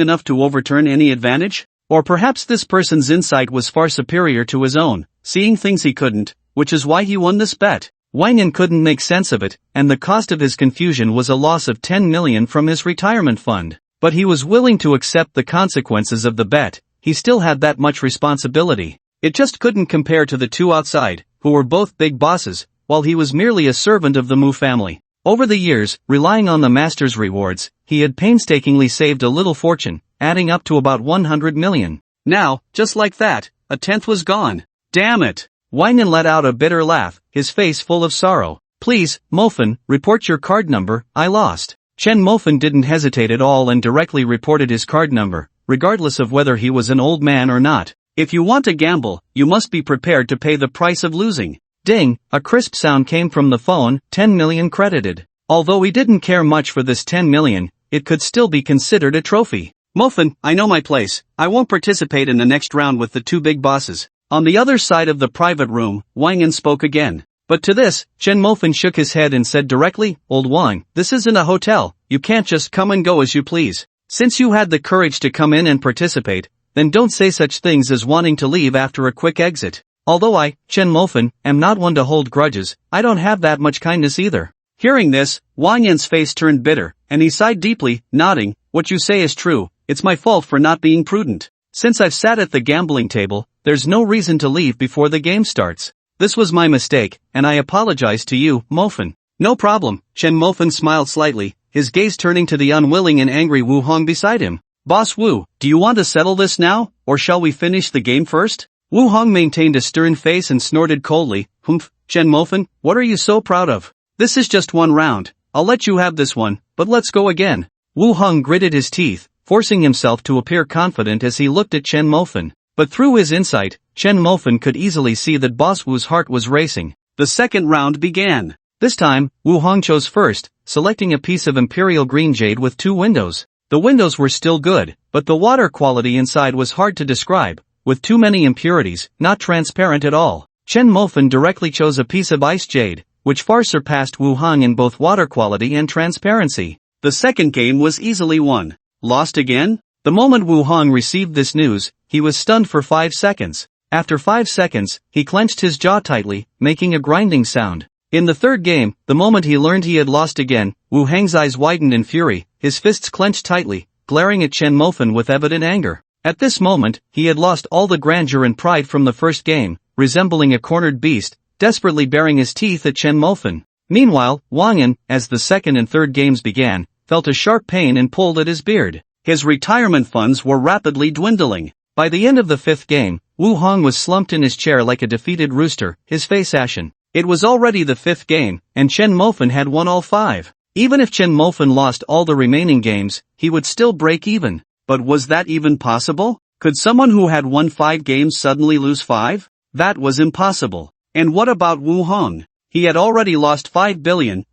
enough to overturn any advantage? Or perhaps this person's insight was far superior to his own, seeing things he couldn't, which is why he won this bet. Wang Yin couldn't make sense of it, and the cost of his confusion was a loss of 10 million from his retirement fund. But he was willing to accept the consequences of the bet. He still had that much responsibility. It just couldn't compare to the 2 outside, who were both big bosses, while he was merely a servant of the Mu family. Over the years, relying on the master's rewards, he had painstakingly saved a little fortune, adding up to about 100 million. Now, just like that, a tenth was gone. Damn it! Wang Yan let out a bitter laugh, his face full of sorrow. Please, Mofen, report your card number, I lost. Chen Mofen didn't hesitate at all and directly reported his card number, regardless of whether he was an old man or not. If you want to gamble, you must be prepared to pay the price of losing. Ding, a crisp sound came from the phone, 10 million credited. Although he didn't care much for this 10 million, it could still be considered a trophy. Mofen, I know my place, I won't participate in the next round with the two big bosses. On the other side of the private room, Wang Yan spoke again. But to this, Chen Mofen shook his head and said directly, Old Wang, this isn't a hotel, you can't just come and go as you please. Since you had the courage to come in and participate, then don't say such things as wanting to leave after a quick exit. Although I, Chen Mofen, am not one to hold grudges, I don't have that much kindness either. Hearing this, Wang Yan's face turned bitter, and he sighed deeply, nodding, what you say is true, it's my fault for not being prudent. Since I've sat at the gambling table, there's no reason to leave before the game starts. This was my mistake, and I apologize to you, Mofen. No problem, Chen Mofen smiled slightly, his gaze turning to the unwilling and angry Wu Hong beside him. Boss Wu, do you want to settle this now, or shall we finish the game first? Wu Hong maintained a stern face and snorted coldly, Humph, Chen Mofen, what are you so proud of? This is just one round, I'll let you have this one, but let's go again. Wu Hong gritted his teeth, forcing himself to appear confident as he looked at Chen Mofen. But through his insight, Chen Mofen could easily see that Boss Wu's heart was racing. The second round began. This time, Wu Hong chose first, selecting a piece of imperial green jade with 2 windows. The windows were still good, but the water quality inside was hard to describe, with too many impurities, not transparent at all. Chen Mofen directly chose a piece of ice jade, which far surpassed Wu Hong in both water quality and transparency. The second game was easily won. Lost again? The moment Wu Hong received this news, he was stunned for 5 seconds. After 5 seconds, he clenched his jaw tightly, making a grinding sound. In the third game, the moment he learned he had lost again, Wu Hong's eyes widened in fury, his fists clenched tightly, glaring at Chen Mofen with evident anger. At this moment, he had lost all the grandeur and pride from the first game, resembling a cornered beast, desperately baring his teeth at Chen Mofen. Meanwhile, Wang Yan, as the second and third games began, felt a sharp pain and pulled at his beard. His retirement funds were rapidly dwindling. By the end of the fifth game, Wu Hong was slumped in his chair like a defeated rooster, his face ashen. It was already the fifth game, and Chen Mofen had won all 5. Even if Chen Mofen lost all the remaining games, he would still break even. But was that even possible? Could someone who had won 5 games suddenly lose 5? That was impossible. And what about Wu Hong? He had already lost 5 billion.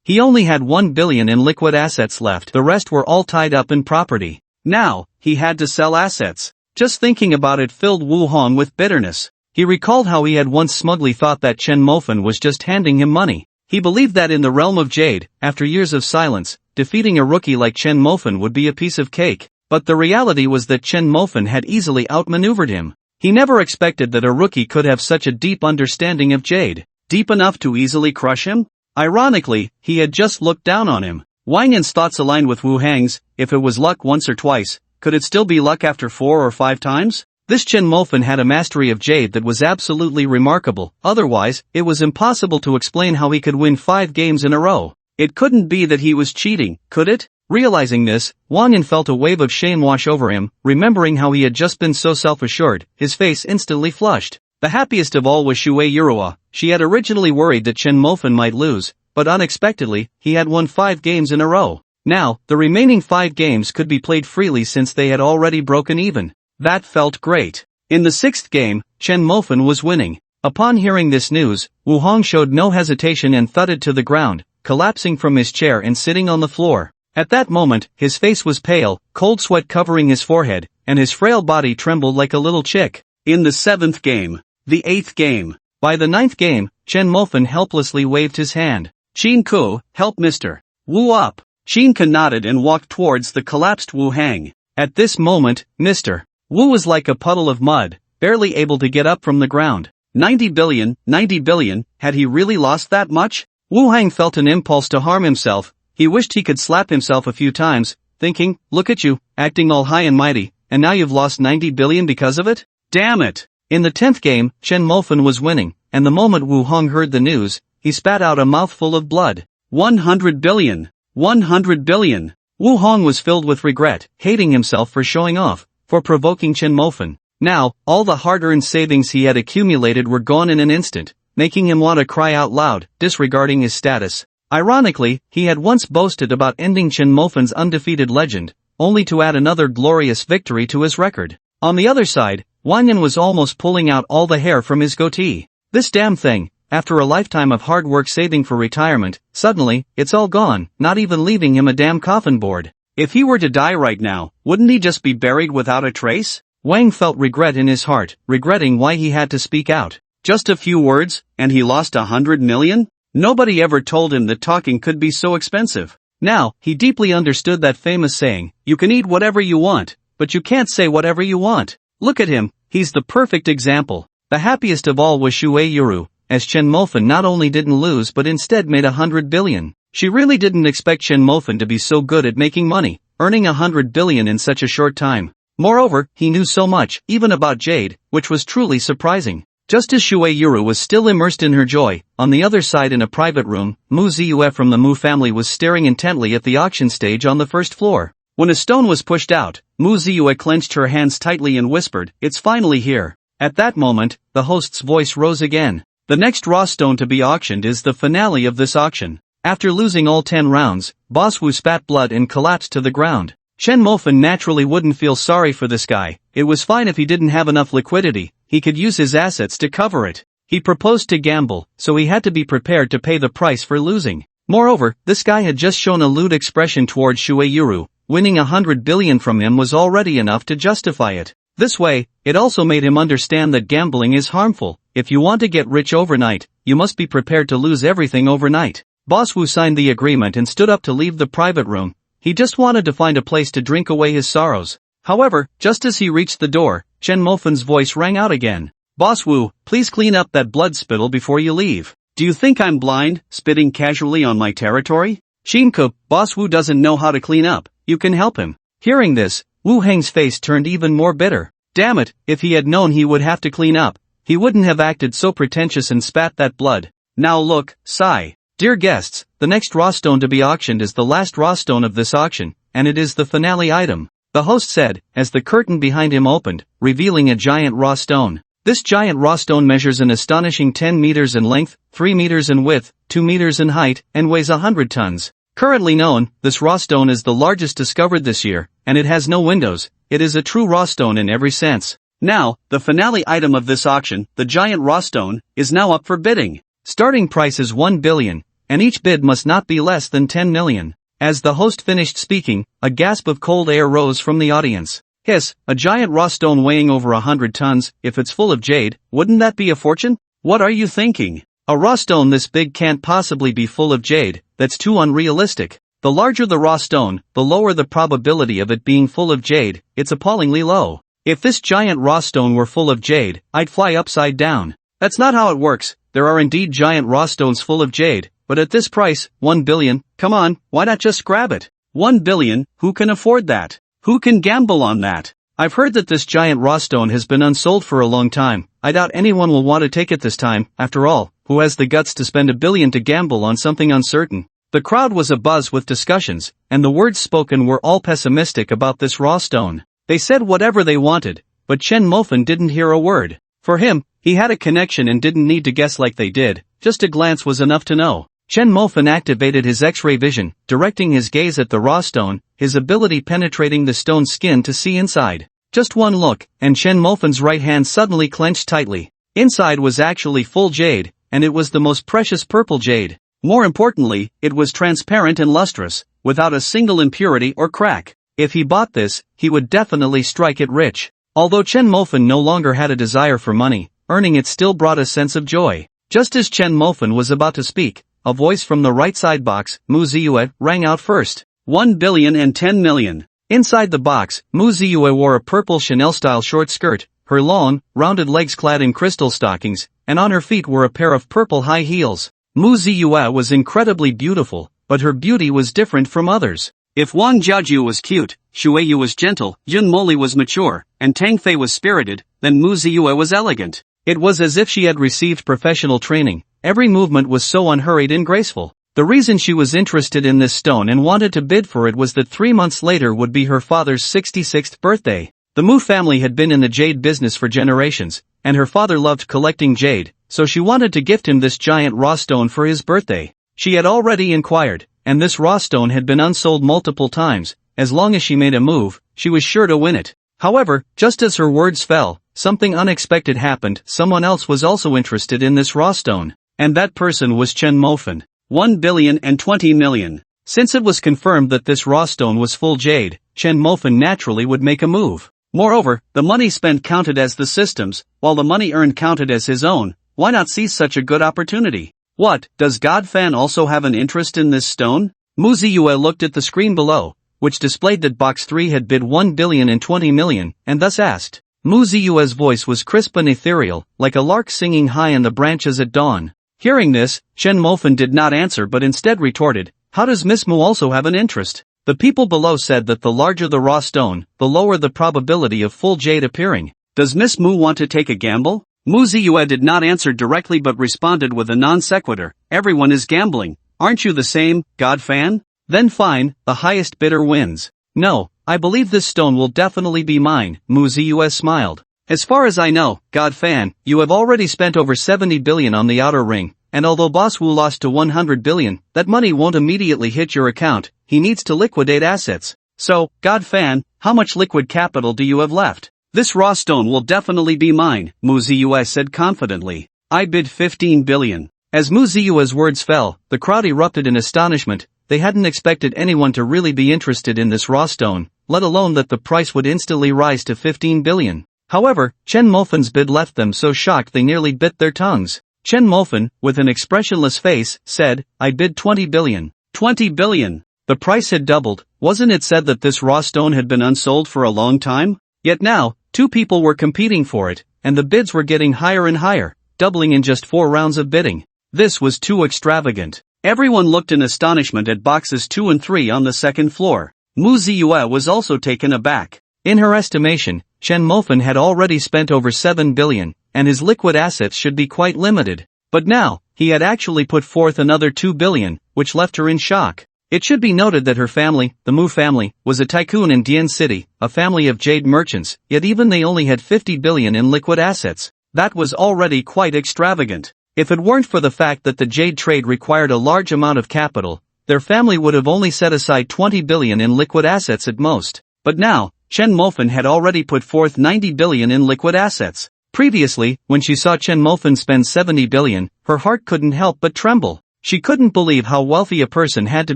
He only had 1 billion in liquid assets left. The rest were all tied up in property. Now, he had to sell assets. Just thinking about it filled Wu Hong with bitterness. He recalled how he had once smugly thought that Chen Mofen was just handing him money. He believed that in the realm of Jade, after years of silence, defeating a rookie like Chen Mofen would be a piece of cake. But the reality was that Chen Mofen had easily outmaneuvered him. He never expected that a rookie could have such a deep understanding of Jade. Deep enough to easily crush him? Ironically, he had just looked down on him. Wang Yan's thoughts aligned with Wu Hong's. If it was luck once or twice, could it still be luck after 4 or 5 times? This Chen Mofen had a mastery of Jade that was absolutely remarkable, otherwise, it was impossible to explain how he could win 5 games in a row. It couldn't be that he was cheating, could it? Realizing this, Wang Yan felt a wave of shame wash over him, remembering how he had just been so self-assured, his face instantly flushed. The happiest of all was Shuei Yurua. She had originally worried that Chen Mofen might lose, but unexpectedly, he had won 5 games in a row. Now, the remaining 5 games could be played freely since they had already broken even. That felt great. In the 6th game, Chen Mofen was winning. Upon hearing this news, Wu Hong showed no hesitation and thudded to the ground, collapsing from his chair and sitting on the floor. At that moment, his face was pale, cold sweat covering his forehead, and his frail body trembled like a little chick. In the 7th game. The 8th game. By the 9th game, Chen Mofen helplessly waved his hand. Qin Ku, help Mr. Wu up. Qin Ku nodded and walked towards the collapsed Wu Hong. At this moment, Mr. Wu was like a puddle of mud, barely able to get up from the ground. 90 billion, had he really lost that much? Wu Hong felt an impulse to harm himself. He wished he could slap himself a few times, thinking, look at you, acting all high and mighty, and now you've lost 90 billion because of it? Damn it! In the 10th game, Chen Mofen was winning, and the moment Wu Hong heard the news, he spat out a mouthful of blood. 100 billion! 100 billion! Wu Hong was filled with regret, hating himself for showing off, for provoking Chen Mofen. Now, all the hard-earned savings he had accumulated were gone in an instant, making him want to cry out loud, disregarding his status. Ironically, he had once boasted about ending Chen Mofen's undefeated legend, only to add another glorious victory to his record. On the other side, Wanyan was almost pulling out all the hair from his goatee. This damn thing, after a lifetime of hard work saving for retirement, suddenly, it's all gone, not even leaving him a damn coffin board. If he were to die right now, wouldn't he just be buried without a trace? Wang felt regret in his heart, regretting why he had to speak out. Just a few words, and he lost 100 million? Nobody ever told him that talking could be so expensive. Now, he deeply understood that famous saying, you can eat whatever you want, but you can't say whatever you want. Look at him, he's the perfect example. The happiest of all was Shui Yuru, as Chen Mofen not only didn't lose but instead made 100 billion. She really didn't expect Chen Mofen to be so good at making money, earning 100 billion in such a short time. Moreover, he knew so much, even about Jade, which was truly surprising. Just as Shui Yuru was still immersed in her joy, on the other side in a private room, Mu Ziyue from the Mu family was staring intently at the auction stage on the first floor. When a stone was pushed out, Mu Ziyue clenched her hands tightly and whispered, "It's finally here." At that moment, the host's voice rose again. The next raw stone to be auctioned is the finale of this auction. After losing all 10 rounds, Boss Wu spat blood and collapsed to the ground. Chen Mofen naturally wouldn't feel sorry for this guy. It was fine if he didn't have enough liquidity, he could use his assets to cover it. He proposed to gamble, so he had to be prepared to pay the price for losing. Moreover, this guy had just shown a lewd expression towards Shui Yuru. Winning 100 billion from him was already enough to justify it. This way, it also made him understand that gambling is harmful. If you want to get rich overnight, you must be prepared to lose everything overnight. Boss Wu signed the agreement and stood up to leave the private room. He just wanted to find a place to drink away his sorrows. However, just as he reached the door, Chen Mofen's voice rang out again. "Boss Wu, please clean up that blood spittle before you leave. Do you think I'm blind, spitting casually on my territory? Shinkup, Boss Wu doesn't know how to clean up, you can help him." Hearing this, Wu Heng's face turned even more bitter. Damn it, if he had known he would have to clean up, he wouldn't have acted so pretentious and spat that blood. Now look, sigh. Dear guests, the next raw stone to be auctioned is the last raw stone of this auction, and it is the finale item, the host said, as the curtain behind him opened, revealing a giant raw stone. This giant raw stone measures an astonishing 10 meters in length, 3 meters in width, 2 meters in height, and weighs 100 tons. Currently known, this raw stone is the largest discovered this year, and it has no windows. It is a true raw stone in every sense. Now, the finale item of this auction, the giant raw stone, is now up for bidding. Starting price is 1 billion, and each bid must not be less than 10 million. As the host finished speaking, a gasp of cold air rose from the audience. Hiss, a giant raw stone weighing over 100 tons, if it's full of jade, wouldn't that be a fortune? What are you thinking? A raw stone this big can't possibly be full of jade, that's too unrealistic. The larger the raw stone, the lower the probability of it being full of jade, it's appallingly low. If this giant raw stone were full of jade, I'd fly upside down. That's not how it works. There are indeed giant raw stones full of jade, but at this price, 1 billion, come on, why not just grab it? 1 billion, who can afford that? Who can gamble on that? I've heard that this giant raw stone has been unsold for a long time. I doubt anyone will want to take it this time. After all, who has the guts to spend 1 billion to gamble on something uncertain? The crowd was abuzz with discussions, and the words spoken were all pessimistic about this raw stone. They said whatever they wanted, but Chen Mofen didn't hear a word. For him, he had a connection and didn't need to guess like they did, just a glance was enough to know. Chen Mofen activated his X-ray vision, directing his gaze at the raw stone, his ability penetrating the stone's skin to see inside. Just one look, and Chen Mofen's right hand suddenly clenched tightly. Inside was actually full jade, and it was the most precious purple jade. More importantly, it was transparent and lustrous, without a single impurity or crack. If he bought this, he would definitely strike it rich. Although Chen Mofen no longer had a desire for money, earning it still brought a sense of joy. Just as Chen Mofen was about to speak, a voice from the right side box, Mu Ziyue, rang out first. 1 billion and 10 million. Inside the box, Mu Ziyue wore a purple Chanel-style short skirt, her long, rounded legs clad in crystal stockings, and on her feet were a pair of purple high heels. Mu Ziyue was incredibly beautiful, but her beauty was different from others. If Wang Jiaoju was cute, Shuiyu was gentle, Yun Moli was mature, and Tang Fei was spirited, then Mu Ziyue was elegant. It was as if she had received professional training. Every movement was so unhurried and graceful. The reason she was interested in this stone and wanted to bid for it was that 3 months later would be her father's 66th birthday. The Mu family had been in the jade business for generations, and her father loved collecting jade, so she wanted to gift him this giant raw stone for his birthday. She had already inquired, and this raw stone had been unsold multiple times. As long as she made a move, she was sure to win it. However, just as her words fell, something unexpected happened. Someone else was also interested in this raw stone, and that person was Chen Mofan. 1,020 million. Since it was confirmed that this raw stone was full jade, Chen Mofan naturally would make a move. Moreover, the money spent counted as the system's, while the money earned counted as his own. Why not seize such a good opportunity? What, does Godfan also have an interest in this stone? Mu Ziyue looked at the screen below, which displayed that Box 3 had bid 1,020 million, and thus asked. Mu Ziyue's voice was crisp and ethereal, like a lark singing high in the branches at dawn. Hearing this, Chen Mofan did not answer but instead retorted, how does Miss Mu also have an interest? The people below said that the larger the raw stone, the lower the probability of full jade appearing. Does Miss Mu want to take a gamble? Mu Ziyue did not answer directly but responded with a non sequitur, everyone is gambling, aren't you the same, Godfan? Then fine, the highest bidder wins. No, I believe this stone will definitely be mine, Mu Ziyue smiled. As far as I know, Godfan, you have already spent over 70 billion on the outer ring, and although Boss Wu lost to 100 billion, that money won't immediately hit your account, he needs to liquidate assets. So, Godfan, how much liquid capital do you have left? This raw stone will definitely be mine, Mu Ziyue said confidently. I bid 15 billion. As Mu Ziyue's words fell, the crowd erupted in astonishment. They hadn't expected anyone to really be interested in this raw stone, let alone that the price would instantly rise to 15 billion. However, Chen Mofan's bid left them so shocked they nearly bit their tongues. Chen Mofan, with an expressionless face, said, I bid 20 billion. 20 billion. The price had doubled. Wasn't it said that this raw stone had been unsold for a long time? Yet now, 2 people were competing for it, and the bids were getting higher and higher, doubling in just 4 rounds of bidding. This was too extravagant. Everyone looked in astonishment at boxes 2 and 3 on the second floor. Mu Ziyue was also taken aback. In her estimation, Chen Mofan had already spent over 7 billion, and his liquid assets should be quite limited. But now, he had actually put forth another 2 billion, which left her in shock. It should be noted that her family, the Mu family, was a tycoon in Dian City, a family of jade merchants, yet even they only had 50 billion in liquid assets. That was already quite extravagant. If it weren't for the fact that the jade trade required a large amount of capital, their family would have only set aside 20 billion in liquid assets at most. But now, Chen Mofan had already put forth 90 billion in liquid assets. Previously, when she saw Chen Mofan spend 70 billion, her heart couldn't help but tremble. She couldn't believe how wealthy a person had to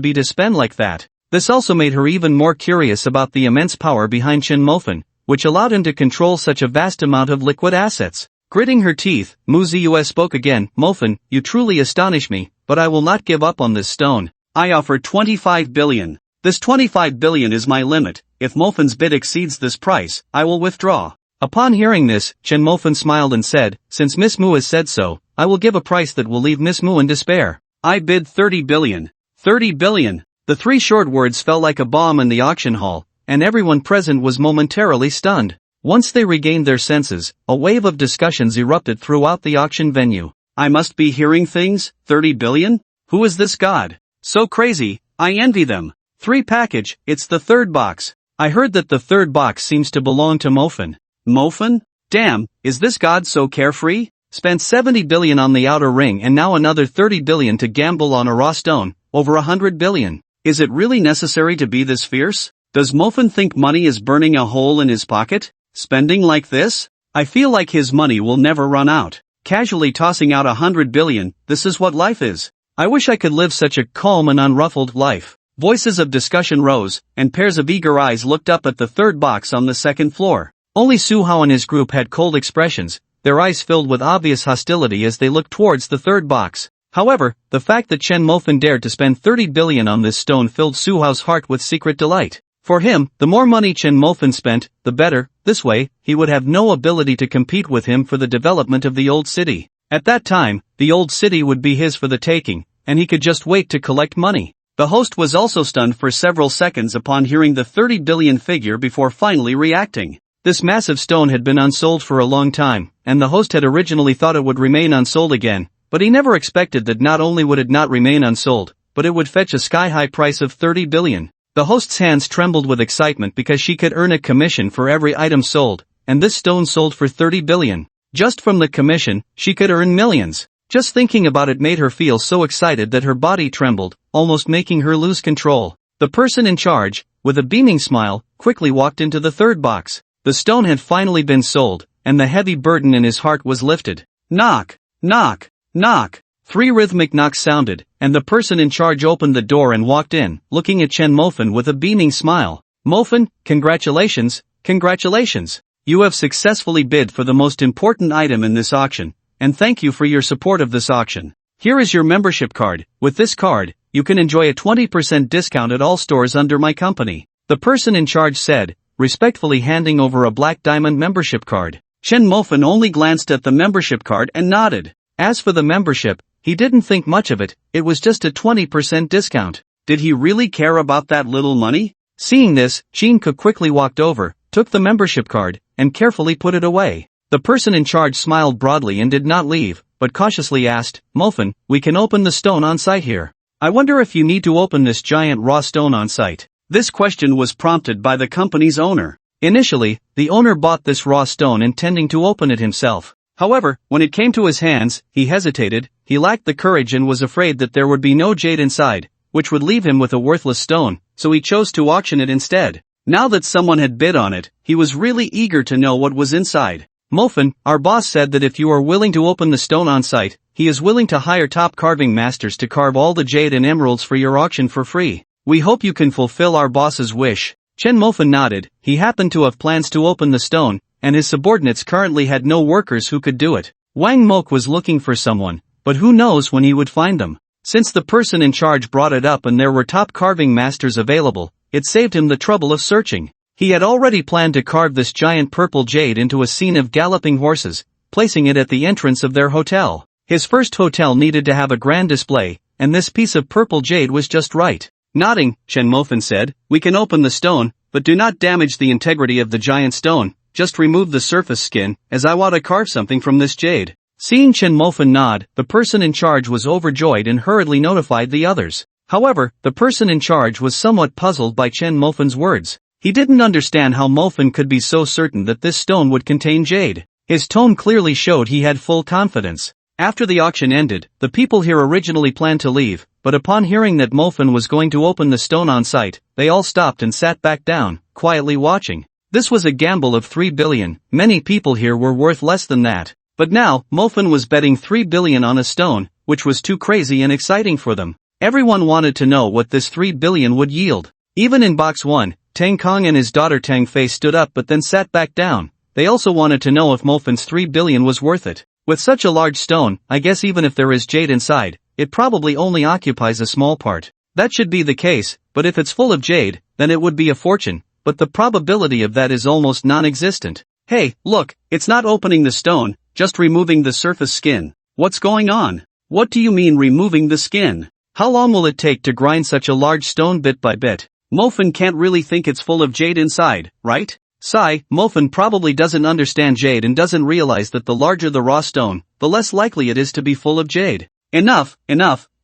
be to spend like that. This also made her even more curious about the immense power behind Chen Mofan, which allowed him to control such a vast amount of liquid assets. Gritting her teeth, Mu Ziyue spoke again, Mofan, you truly astonish me, but I will not give up on this stone. I offer 25 billion. This 25 billion is my limit. If Mofan's bid exceeds this price, I will withdraw. Upon hearing this, Chen Mofan smiled and said, since Miss Mu has said so, I will give a price that will leave Miss Mu in despair. I bid 30 billion. 30 billion. The 3 short words fell like a bomb in the auction hall, and everyone present was momentarily stunned. Once they regained their senses, a wave of discussions erupted throughout the auction venue. I must be hearing things? 30 billion? Who is this god? So crazy, I envy them. 3 package, it's the 3rd box. I heard that the 3rd box seems to belong to Mofan. Mofan? Damn, is this god so carefree? Spent 70 billion on the outer ring and now another 30 billion to gamble on a raw stone, over 100 billion. Is it really necessary to be this fierce? Does Mofan think money is burning a hole in his pocket? Spending like this? I feel like his money will never run out. Casually tossing out 100 billion, this is what life is. I wish I could live such a calm and unruffled life. Voices of discussion rose, and pairs of eager eyes looked up at the 3rd box on the 2nd floor. Only Su Hao and his group had cold expressions, their eyes filled with obvious hostility as they looked towards the 3rd box. However, the fact that Chen Mofan dared to spend 30 billion on this stone filled Su Hao's heart with secret delight. For him, the more money Chen Mofan spent, the better. This way, he would have no ability to compete with him for the development of the old city. At that time, the old city would be his for the taking, and he could just wait to collect money. The host was also stunned for several seconds upon hearing the 30 billion figure before finally reacting. This massive stone had been unsold for a long time, and the host had originally thought it would remain unsold again, but he never expected that not only would it not remain unsold, but it would fetch a sky-high price of 30 billion. The host's hands trembled with excitement because she could earn a commission for every item sold, and this stone sold for 30 billion. Just from the commission, she could earn millions. Just thinking about it made her feel so excited that her body trembled, almost making her lose control. The person in charge, with a beaming smile, quickly walked into the third box. The stone had finally been sold, and the heavy burden in his heart was lifted. Knock, knock, knock. 3 rhythmic knocks sounded, and the person in charge opened the door and walked in, looking at Chen Mofan with a beaming smile. Mofan, congratulations, congratulations. You have successfully bid for the most important item in this auction, and thank you for your support of this auction. Here is your membership card. With this card, you can enjoy a 20% discount at all stores under my company. The person in charge said, respectfully handing over a black diamond membership card. Chen Mofan only glanced at the membership card and nodded. As for the membership, he didn't think much of it, it was just a 20% discount. Did he really care about that little money? Seeing this, Shinka quickly walked over, took the membership card, and carefully put it away. The person in charge smiled broadly and did not leave, but cautiously asked, Mofan, we can open the stone on site here. I wonder if you need to open this giant raw stone on site. This question was prompted by the company's owner. Initially, the owner bought this raw stone intending to open it himself. However, when it came to his hands, he hesitated, he lacked the courage and was afraid that there would be no jade inside, which would leave him with a worthless stone, so he chose to auction it instead. Now that someone had bid on it, he was really eager to know what was inside. Mofan, our boss said that if you are willing to open the stone on site, he is willing to hire top carving masters to carve all the jade and emeralds for your auction for free. We hope you can fulfill our boss's wish. Chen Mofan nodded, he happened to have plans to open the stone, and his subordinates currently had no workers who could do it. Wang Mok was looking for someone, but who knows when he would find them. Since the person in charge brought it up and there were top carving masters available, it saved him the trouble of searching. He had already planned to carve this giant purple jade into a scene of galloping horses, placing it at the entrance of their hotel. His first hotel needed to have a grand display, and this piece of purple jade was just right. Nodding, Chen Mofan said, we can open the stone, but do not damage the integrity of the giant stone, just remove the surface skin, as I want to carve something from this jade. Seeing Chen Mofan nod, the person in charge was overjoyed and hurriedly notified the others. However, the person in charge was somewhat puzzled by Chen Mofan's words. He didn't understand how Mofan could be so certain that this stone would contain jade. His tone clearly showed he had full confidence. After the auction ended, the people here originally planned to leave, but upon hearing that Mofan was going to open the stone on site, they all stopped and sat back down, quietly watching. This was a gamble of 3 billion, many people here were worth less than that. But now, Mofan was betting 3 billion on a stone, which was too crazy and exciting for them. Everyone wanted to know what this 3 billion would yield. Even in box 1, Tang Kong and his daughter Tang Fei stood up but then sat back down. They also wanted to know if Mofan's 3 billion was worth it. With such a large stone, I guess even if there is jade inside, it probably only occupies a small part. That should be the case, but if it's full of jade, then it would be a fortune, but the probability of that is almost non-existent. Hey, look, it's not opening the stone, just removing the surface skin. What's going on? What do you mean removing the skin? How long will it take to grind such a large stone bit by bit? Mofan can't really think it's full of jade inside, right? Sigh, Mofan probably doesn't understand jade and doesn't realize that the larger the raw stone, the less likely it is to be full of jade. Enough,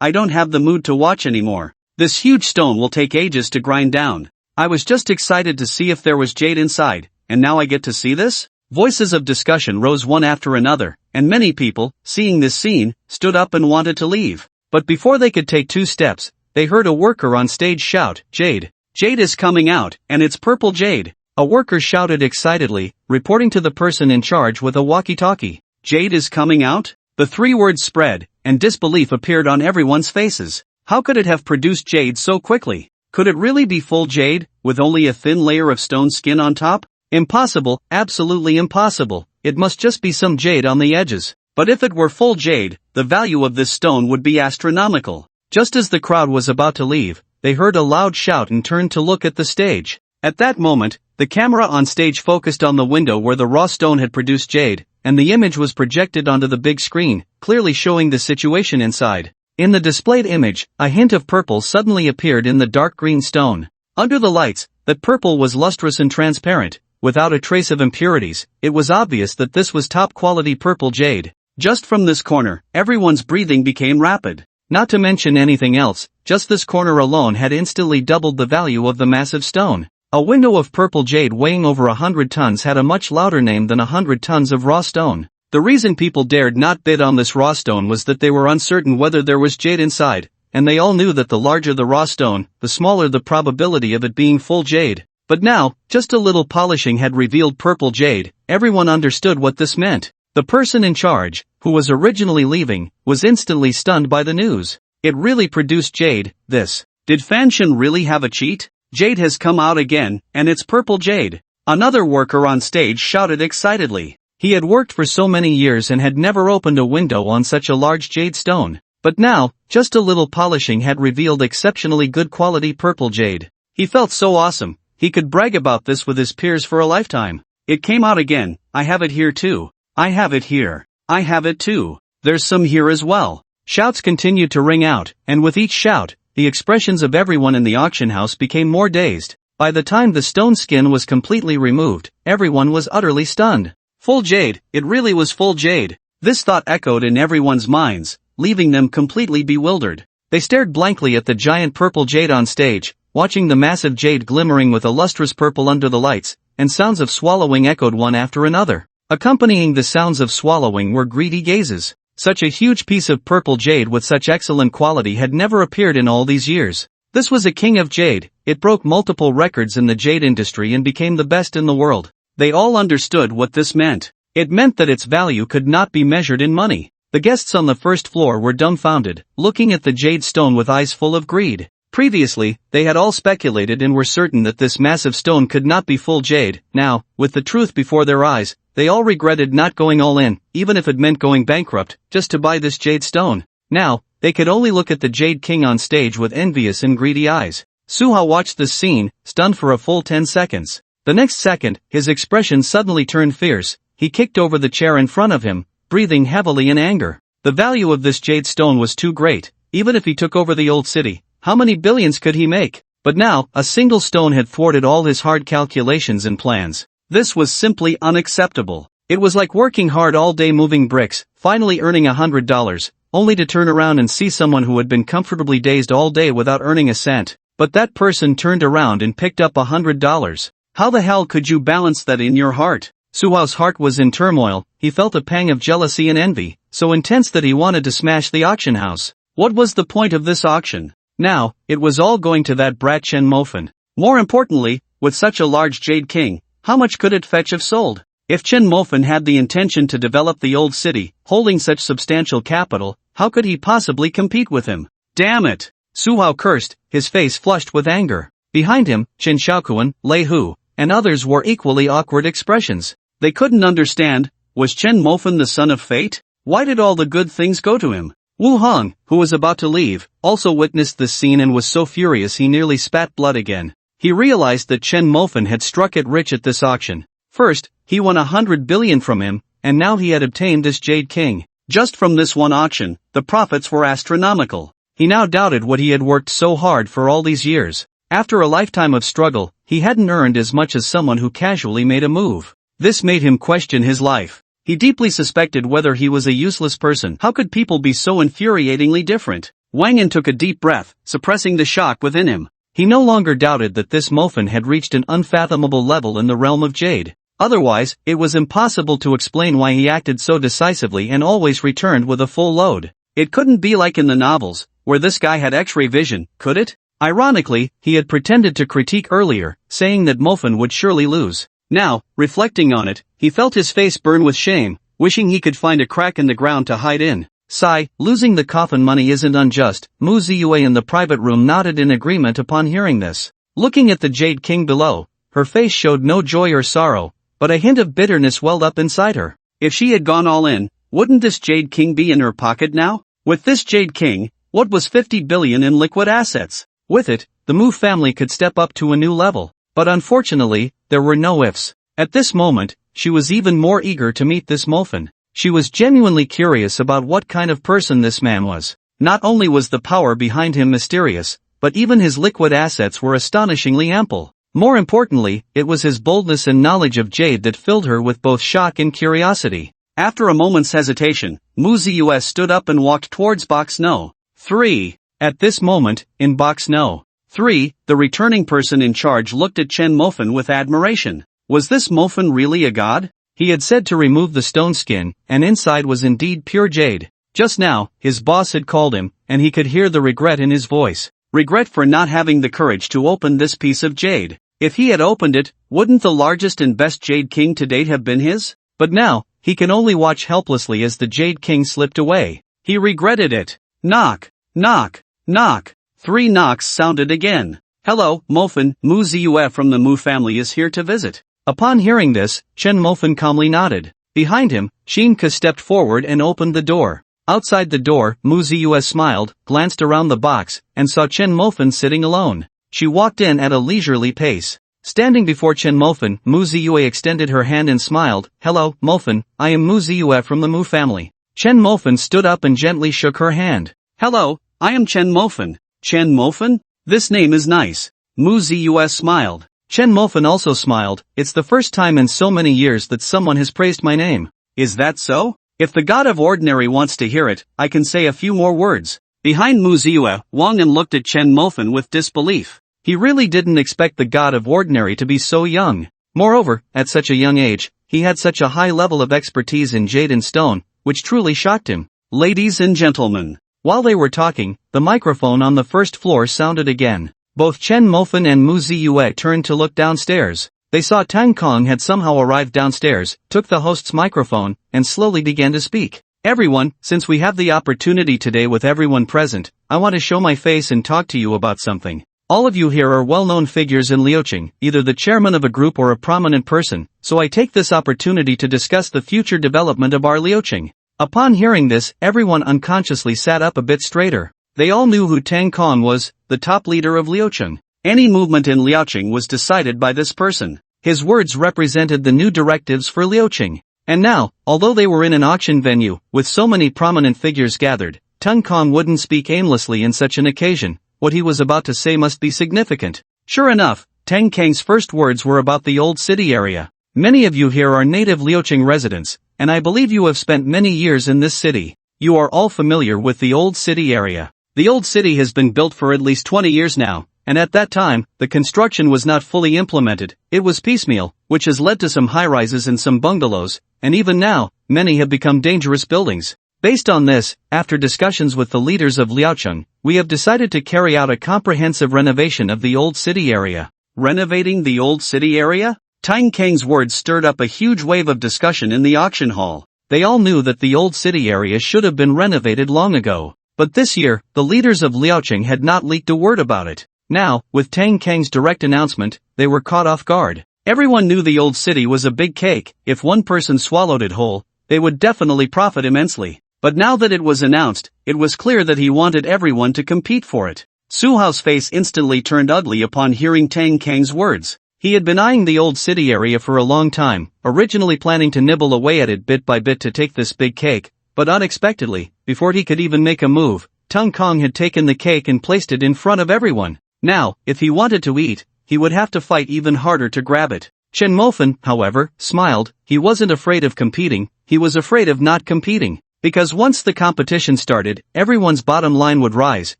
I don't have the mood to watch anymore. This huge stone will take ages to grind down. I was just excited to see if there was jade inside, and now I get to see this? Voices of discussion rose one after another, and many people, seeing this scene, stood up and wanted to leave. But before they could take 2 steps, they heard a worker on stage shout, Jade! Jade is coming out, and it's purple jade! A worker shouted excitedly, reporting to the person in charge with a walkie-talkie. Jade is coming out? The 3 words spread, and disbelief appeared on everyone's faces. How could it have produced jade so quickly? Could it really be full jade, with only a thin layer of stone skin on top? Impossible, absolutely impossible. It must just be some jade on the edges. But if it were full jade, the value of this stone would be astronomical. Just as the crowd was about to leave, they heard a loud shout and turned to look at the stage. At that moment, the camera on stage focused on the window where the raw stone had produced jade, and the image was projected onto the big screen, clearly showing the situation inside. In the displayed image, a hint of purple suddenly appeared in the dark green stone. Under the lights, that purple was lustrous and transparent, without a trace of impurities. It was obvious that this was top-quality purple jade. Just from this corner, everyone's breathing became rapid. Not to mention anything else, just this corner alone had instantly doubled the value of the massive stone. A window of purple jade weighing over 100 tons had a much louder name than 100 tons of raw stone. The reason people dared not bid on this raw stone was that they were uncertain whether there was jade inside, and they all knew that the larger the raw stone, the smaller the probability of it being full jade. But now, just a little polishing had revealed purple jade. Everyone understood what this meant. The person in charge, who was originally leaving, was instantly stunned by the news. It really produced jade, this. Did Fanshin really have a cheat? Jade has come out again, and it's purple jade. Another worker on stage shouted excitedly. He had worked for so many years and had never opened a window on such a large jade stone. But now, just a little polishing had revealed exceptionally good quality purple jade. He felt so awesome, he could brag about this with his peers for a lifetime. It came out again. I have it here too. I have it here. I have it too. There's some here as well. Shouts continued to ring out, and with each shout, the expressions of everyone in the auction house became more dazed. By the time the stone skin was completely removed, everyone was utterly stunned. Full jade, it really was full jade. This thought echoed in everyone's minds, leaving them completely bewildered. They stared blankly at the giant purple jade on stage, watching the massive jade glimmering with a lustrous purple under the lights, and sounds of swallowing echoed one after another. Accompanying the sounds of swallowing were greedy gazes. Such a huge piece of purple jade with such excellent quality had never appeared in all these years. This was a king of jade. It broke multiple records in the jade industry and became the best in the world. They all understood what this meant. It meant that its value could not be measured in money. The guests on the first floor were dumbfounded, looking at the jade stone with eyes full of greed. Previously, they had all speculated and were certain that this massive stone could not be full jade. Now, with the truth before their eyes, they all regretted not going all in, even if it meant going bankrupt, just to buy this jade stone. Now, they could only look at the Jade King on stage with envious and greedy eyes. Suha watched this scene, stunned for a full 10 seconds. The next second, his expression suddenly turned fierce. He kicked over the chair in front of him, breathing heavily in anger. The value of this jade stone was too great. Even if he took over the old city, how many billions could he make? But now, a single stone had thwarted all his hard calculations and plans. This was simply unacceptable. It was like working hard all day moving bricks, finally earning $100, only to turn around and see someone who had been comfortably dazed all day without earning a cent. But that person turned around and picked up $100. How the hell could you balance that in your heart? Suhao's heart was in turmoil. He felt a pang of jealousy and envy, so intense that he wanted to smash the auction house. What was the point of this auction? Now, it was all going to that brat Chen Mofan. More importantly, with such a large Jade King, how much could it fetch if sold? If Chen Mofan had the intention to develop the old city, holding such substantial capital, how could he possibly compete with him? Damn it! Suhao cursed, his face flushed with anger. Behind him, Chen Xiaokuan, Lei Hu, and others wore equally awkward expressions. They couldn't understand. Was Chen Mofan the son of fate? Why did all the good things go to him? Wu Hong, who was about to leave, also witnessed this scene and was so furious he nearly spat blood again. He realized that Chen Mofan had struck it rich at this auction. First, he won 100 billion from him, and now he had obtained this Jade King. Just from this one auction, the profits were astronomical. He now doubted what he had worked so hard for all these years. After a lifetime of struggle, he hadn't earned as much as someone who casually made a move. This made him question his life. He deeply suspected whether he was a useless person. How could people be so infuriatingly different? Wang Yin took a deep breath, suppressing the shock within him. He no longer doubted that this Mofan had reached an unfathomable level in the realm of jade. Otherwise, it was impossible to explain why he acted so decisively and always returned with a full load. It couldn't be like in the novels, where this guy had X-ray vision, could it? Ironically, he had pretended to critique earlier, saying that Mofan would surely lose. Now, reflecting on it, he felt his face burn with shame, wishing he could find a crack in the ground to hide in. Sigh, losing the coffin money isn't unjust. Mu Ziyue in the private room nodded in agreement upon hearing this. Looking at the Jade King below, her face showed no joy or sorrow, but a hint of bitterness welled up inside her. If she had gone all in, wouldn't this Jade King be in her pocket now? With this Jade King, what was 50 billion in liquid assets? With it, the Mu family could step up to a new level. But unfortunately, there were no ifs. At this moment, she was even more eager to meet this Mofan. She was genuinely curious about what kind of person this man was. Not only was the power behind him mysterious, but even his liquid assets were astonishingly ample. More importantly, it was his boldness and knowledge of Jade that filled her with both shock and curiosity. After a moment's hesitation, Mu Ziue stood up and walked towards box No. 3. At this moment, in box No. 3, the returning person in charge looked at Chen Mofan with admiration. Was this Mofan really a god? He had said to remove the stone skin, and inside was indeed pure jade. Just now, his boss had called him, and he could hear the regret in his voice. Regret for not having the courage to open this piece of jade. If he had opened it, wouldn't the largest and best Jade King to date have been his? But now, he can only watch helplessly as the Jade King slipped away. He regretted it. Knock, knock, knock. 3 knocks sounded again. Hello, Mofan, Mu Ziue from the Mu family is here to visit. Upon hearing this, Chen Mofan calmly nodded. Behind him, Shinka stepped forward and opened the door. Outside the door, Mu Ziue smiled, glanced around the box, and saw Chen Mofan sitting alone. She walked in at a leisurely pace. Standing before Chen Mofan, Mu Ziue extended her hand and smiled. Hello, Mofan, I am Mu Ziue from the Mu family. Chen Mofan stood up and gently shook her hand. Hello, I am Chen Mofan. Chen Mofan? This name is nice. Mu Ziue smiled. Chen Mofan also smiled. It's the first time in so many years that someone has praised my name. Is that so? If the god of ordinary wants to hear it, I can say a few more words. Behind Mu Ziue, Wang An looked at Chen Mofan with disbelief. He really didn't expect the god of ordinary to be so young. Moreover, at such a young age, he had such a high level of expertise in jade and stone, which truly shocked him. Ladies and gentlemen. While they were talking, the microphone on the first floor sounded again. Both Chen Mofan and Mu Ziue turned to look downstairs. They saw Tang Kong had somehow arrived downstairs, took the host's microphone, and slowly began to speak. Everyone, since we have the opportunity today with everyone present, I want to show my face and talk to you about something. All of you here are well-known figures in Liuqing, either the chairman of a group or a prominent person, so I take this opportunity to discuss the future development of our Liuqing. Upon hearing this, everyone unconsciously sat up a bit straighter. They all knew who Tang Kong was, the top leader of Liuqing. Any movement in Liuqing was decided by this person. His words represented the new directives for Liuqing. And now, although they were in an auction venue, with so many prominent figures gathered, Tang Kong wouldn't speak aimlessly in such an occasion. What he was about to say must be significant. Sure enough, Tang Kang's first words were about the old city area. Many of you here are native Liuqing residents, and I believe you have spent many years in this city. You are all familiar with the old city area. The old city has been built for at least 20 years now, and at that time, the construction was not fully implemented. It was piecemeal, which has led to some high-rises and some bungalows, and even now, many have become dangerous buildings. Based on this, after discussions with the leaders of Liuqing, we have decided to carry out a comprehensive renovation of the old city area. Renovating the old city area? Tang Kang's words stirred up a huge wave of discussion in the auction hall. They all knew that the old city area should have been renovated long ago. But this year, the leaders of Liuqing had not leaked a word about it. Now, with Tang Kang's direct announcement, they were caught off guard. Everyone knew the old city was a big cake. If one person swallowed it whole, they would definitely profit immensely. But now that it was announced, it was clear that he wanted everyone to compete for it. Su Hao's face instantly turned ugly upon hearing Tang Kang's words. He had been eyeing the old city area for a long time, originally planning to nibble away at it bit by bit to take this big cake, but unexpectedly, before he could even make a move, Tang Kong had taken the cake and placed it in front of everyone. Now, if he wanted to eat, he would have to fight even harder to grab it. Chen Mofan, however, smiled. He wasn't afraid of competing, he was afraid of not competing. Because once the competition started, everyone's bottom line would rise,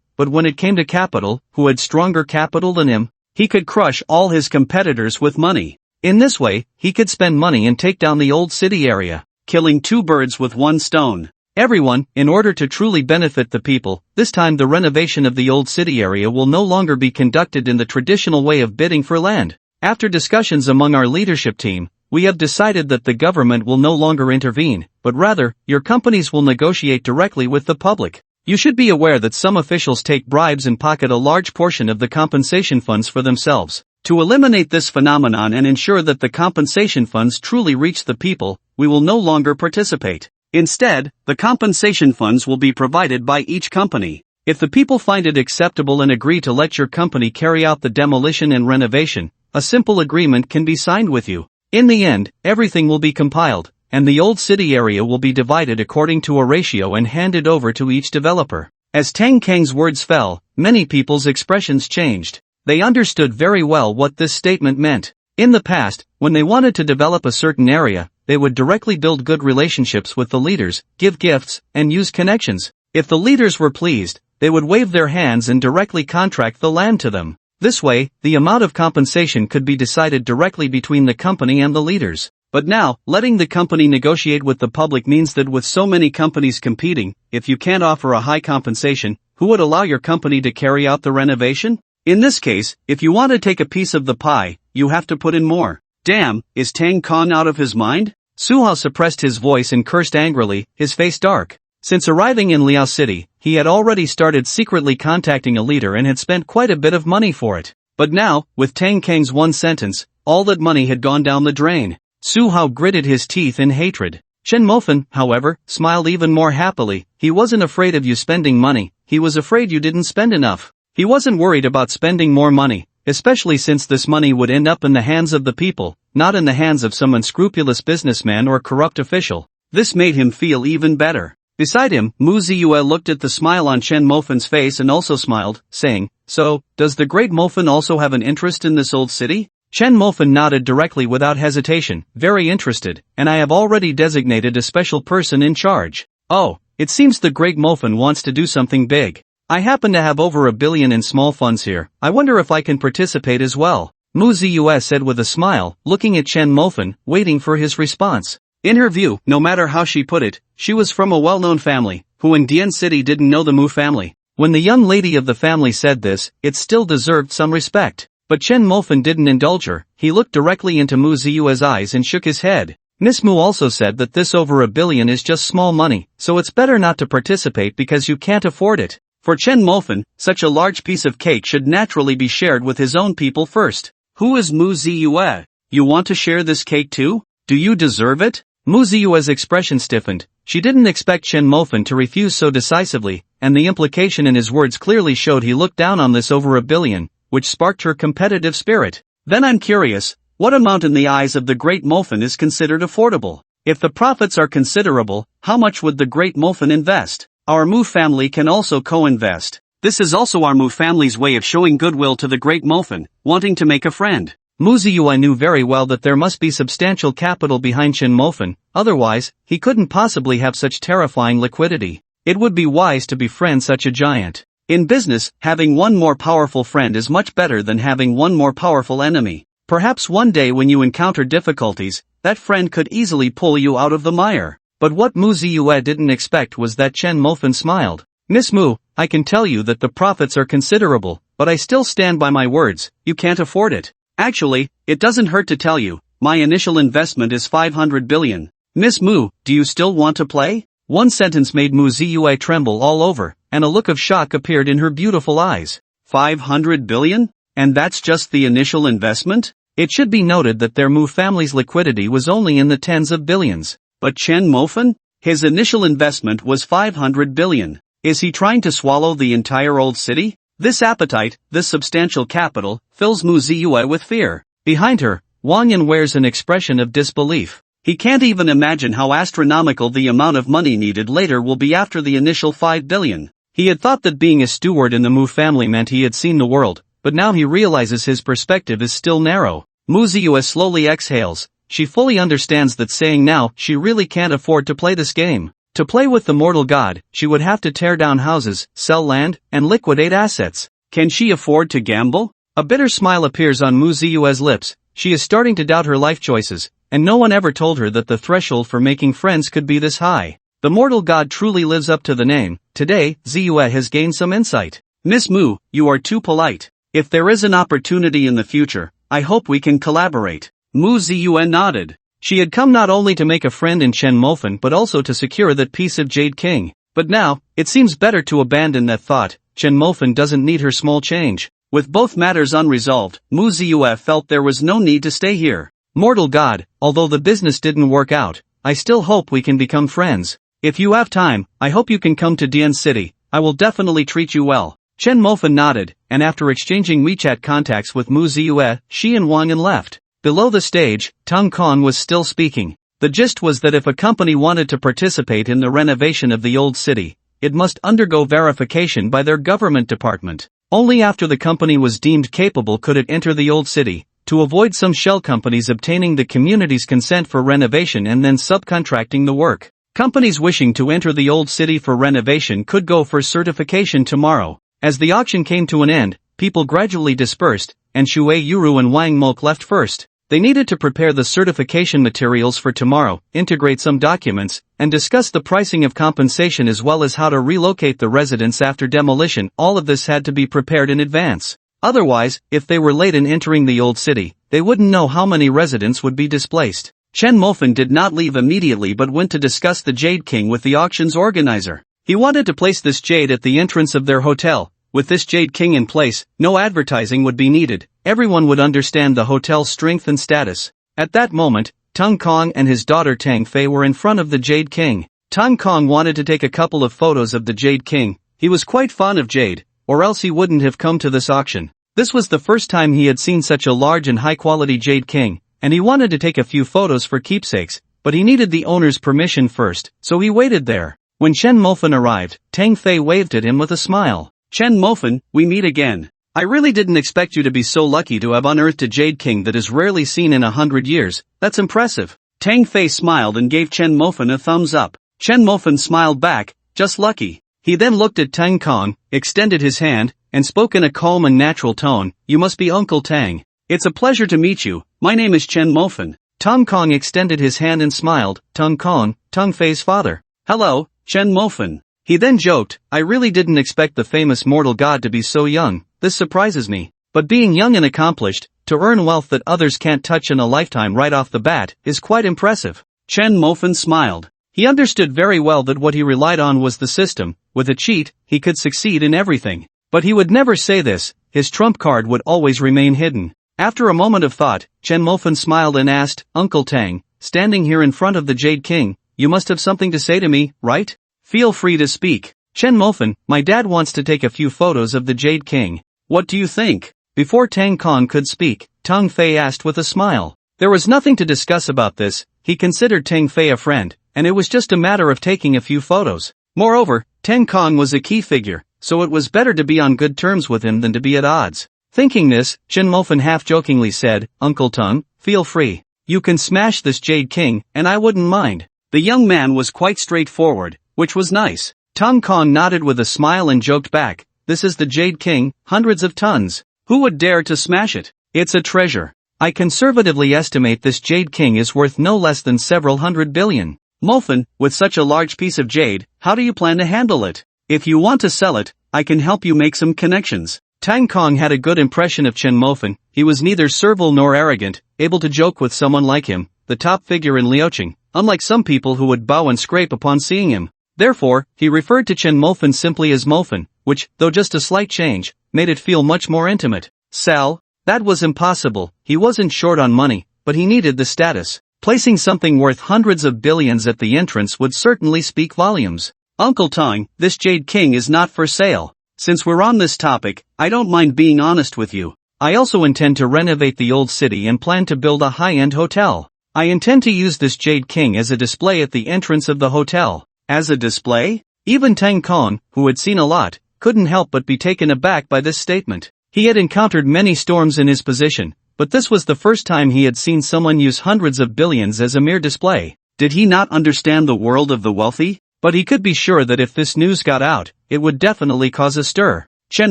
but when it came to capital, who had stronger capital than him, he could crush all his competitors with money. In this way, he could spend money and take down the old city area, killing 2 birds with 1 stone. Everyone, in order to truly benefit the people, this time the renovation of the old city area will no longer be conducted in the traditional way of bidding for land. After discussions among our leadership team, we have decided that the government will no longer intervene, but rather, your companies will negotiate directly with the public. You should be aware that some officials take bribes and pocket a large portion of the compensation funds for themselves. To eliminate this phenomenon and ensure that the compensation funds truly reach the people, we will no longer participate. Instead, the compensation funds will be provided by each company. If the people find it acceptable and agree to let your company carry out the demolition and renovation, a simple agreement can be signed with you. In the end, everything will be compiled, and the old city area will be divided according to a ratio and handed over to each developer. As Tang Kang's words fell, many people's expressions changed. They understood very well what this statement meant. In the past, when they wanted to develop a certain area, they would directly build good relationships with the leaders, give gifts, and use connections. If the leaders were pleased, they would wave their hands and directly contract the land to them. This way, the amount of compensation could be decided directly between the company and the leaders. But now, letting the company negotiate with the public means that with so many companies competing, if you can't offer a high compensation, who would allow your company to carry out the renovation? In this case, if you want to take a piece of the pie, you have to put in more. Damn, is Tang Kong out of his mind? Suhao suppressed his voice and cursed angrily, his face dark. Since arriving in Liao City, he had already started secretly contacting a leader and had spent quite a bit of money for it. But now, with Tang Kang's one sentence, all that money had gone down the drain. Suhao gritted his teeth in hatred. Chen Mofan, however, smiled even more happily. He wasn't afraid of you spending money, he was afraid you didn't spend enough. He wasn't worried about spending more money, especially since this money would end up in the hands of the people, not in the hands of some unscrupulous businessman or corrupt official. This made him feel even better. Beside him, Mu Ziyue looked at the smile on Chen Mofan's face and also smiled, saying, "So, does the great Mofan also have an interest in this old city?" Chen Mofan nodded directly without hesitation, very interested, and I have already designated a special person in charge. Oh, it seems the great Mofan wants to do something big. I happen to have over 1 billion in small funds here, I wonder if I can participate as well. Mu Ziyue said with a smile, looking at Chen Mofan, waiting for his response. In her view, no matter how she put it, she was from a well-known family, who in Dian City didn't know the Mu family. When the young lady of the family said this, it still deserved some respect. But Chen Mofan didn't indulge her, he looked directly into Mu Ziyue's eyes and shook his head. Miss Mu also said that this over 1 billion is just small money, so it's better not to participate because you can't afford it. For Chen Mofan, such a large piece of cake should naturally be shared with his own people first. Who is Mu Ziyue? You want to share this cake too? Do you deserve it? Mu Ziyue's expression stiffened. She didn't expect Chen Mofan to refuse so decisively, and the implication in his words clearly showed he looked down on this over 1 billion, which sparked her competitive spirit. Then I'm curious, what amount in the eyes of the great Mofan is considered affordable? If the profits are considerable, how much would the great Mofan invest? Our Mu family can also co-invest. This is also our Mu family's way of showing goodwill to the great Mofan, wanting to make a friend. Mu Ziyue knew very well that there must be substantial capital behind Chen Mofan, otherwise, he couldn't possibly have such terrifying liquidity. It would be wise to befriend such a giant. In business, having one more powerful friend is much better than having one more powerful enemy. Perhaps one day when you encounter difficulties, that friend could easily pull you out of the mire. But what Mu Ziyue didn't expect was that Chen Mofan smiled. Miss Mu, I can tell you that the profits are considerable, but I still stand by my words, you can't afford it. Actually, it doesn't hurt to tell you, my initial investment is 500 billion. Miss Mu, do you still want to play? One sentence made Mu Ziyue tremble all over, and a look of shock appeared in her beautiful eyes. 500 billion? And that's just the initial investment? It should be noted that their Mu family's liquidity was only in the tens of billions. But Chen Mofan? His initial investment was 500 billion. Is he trying to swallow the entire old city? This appetite, this substantial capital, fills Mu Ziyue with fear. Behind her, Wang Yan wears an expression of disbelief. He can't even imagine how astronomical the amount of money needed later will be after the initial 5 billion. He had thought that being a steward in the Mu family meant he had seen the world, but now he realizes his perspective is still narrow. Mu Ziyue slowly exhales. She fully understands that saying now she really can't afford to play this game. To play with the mortal god, she would have to tear down houses, sell land, and liquidate assets. Can she afford to gamble? A bitter smile appears on Mu Ziyue's lips. She is starting to doubt her life choices, and no one ever told her that the threshold for making friends could be this high. The mortal god truly lives up to the name. Today, Ziyue has gained some insight. Miss Mu, you are too polite. If there is an opportunity in the future, I hope we can collaborate. Mu Ziyue nodded. She had come not only to make a friend in Chen Mofan but also to secure that piece of Jade King. But now, it seems better to abandon that thought. Chen Mofan doesn't need her small change. With both matters unresolved, Mu Ziyue felt there was no need to stay here. Mortal god, although the business didn't work out, I still hope we can become friends. If you have time, I hope you can come to Dian City. I will definitely treat you well. Chen Mofan nodded, and after exchanging WeChat contacts with Mu Ziyue, she and Wang Yan left. Below the stage, Tang Kong was still speaking. The gist was that if a company wanted to participate in the renovation of the old city, it must undergo verification by their government department. Only after the company was deemed capable could it enter the old city, to avoid some shell companies obtaining the community's consent for renovation and then subcontracting the work. Companies wishing to enter the old city for renovation could go for certification tomorrow. As the auction came to an end, people gradually dispersed, and Shuei Yuru and Wang Mok left first. They needed to prepare the certification materials for tomorrow, integrate some documents, and discuss the pricing of compensation as well as how to relocate the residents after demolition. All of this had to be prepared in advance. Otherwise, if they were late in entering the old city, they wouldn't know how many residents would be displaced. Chen Mofen did not leave immediately but went to discuss the Jade King with the auction's organizer. He wanted to place this jade at the entrance of their hotel. With this Jade King in place, no advertising would be needed. Everyone would understand the hotel's strength and status. At that moment, Tang Kong and his daughter Tang Fei were in front of the Jade King. Tang Kong wanted to take a couple of photos of the Jade King. He was quite fond of jade, or else he wouldn't have come to this auction. This was the first time he had seen such a large and high-quality Jade King, and he wanted to take a few photos for keepsakes, but he needed the owner's permission first, so he waited there. When Chen Mofen arrived, Tang Fei waved at him with a smile. Chen Mofen, we meet again. I really didn't expect you to be so lucky to have unearthed a Jade King that is rarely seen in 100 years. That's impressive. Tang Fei smiled and gave Chen Mofen a thumbs up. Chen Mofen smiled back, just lucky. He then looked at Tang Kong, extended his hand, and spoke in a calm and natural tone. You must be Uncle Tang. It's a pleasure to meet you. My name is Chen Mofen. Tang Kong extended his hand and smiled. Tang Kong, Tang Fei's father. Hello, Chen Mofen. He then joked, I really didn't expect the famous mortal god to be so young. This surprises me. But being young and accomplished, to earn wealth that others can't touch in a lifetime right off the bat, is quite impressive. Chen Mofen smiled. He understood very well that what he relied on was the system. With a cheat, he could succeed in everything. But he would never say this. His trump card would always remain hidden. After a moment of thought, Chen Mofen smiled and asked, Uncle Tang, standing here in front of the Jade King, you must have something to say to me, right? Feel free to speak. Chen Mofen, my dad wants to take a few photos of the Jade King. What do you think? Before Tang Kong could speak, Tang Fei asked with a smile. There was nothing to discuss about this. He considered Tang Fei a friend, and it was just a matter of taking a few photos. Moreover, Tang Kong was a key figure, so it was better to be on good terms with him than to be at odds. Thinking this, Chen Mofen half-jokingly said, Uncle Tang, feel free. You can smash this Jade King, and I wouldn't mind. The young man was quite straightforward, which was nice. Tang Kong nodded with a smile and joked back, this is the Jade King, hundreds of tons. Who would dare to smash it? It's a treasure. I conservatively estimate this Jade King is worth no less than several hundred billion. Mofen, with such a large piece of jade, how do you plan to handle it? If you want to sell it, I can help you make some connections. Tang Kong had a good impression of Chen Mofen. He was neither servile nor arrogant, able to joke with someone like him, the top figure in Liuqing, unlike some people who would bow and scrape upon seeing him. Therefore, he referred to Chen Mofen simply as Mofen, which, though just a slight change, made it feel much more intimate. Sell? That was impossible. He wasn't short on money, but he needed the status. Placing something worth hundreds of billions at the entrance would certainly speak volumes. Uncle Tang, this Jade King is not for sale. Since we're on this topic, I don't mind being honest with you. I also intend to renovate the old city and plan to build a high-end hotel. I intend to use this Jade King as a display at the entrance of the hotel. As a display? Even Tang Kong, who had seen a lot, couldn't help but be taken aback by this statement. He had encountered many storms in his position, but this was the first time he had seen someone use hundreds of billions as a mere display. Did he not understand the world of the wealthy? But he could be sure that if this news got out, it would definitely cause a stir. Chen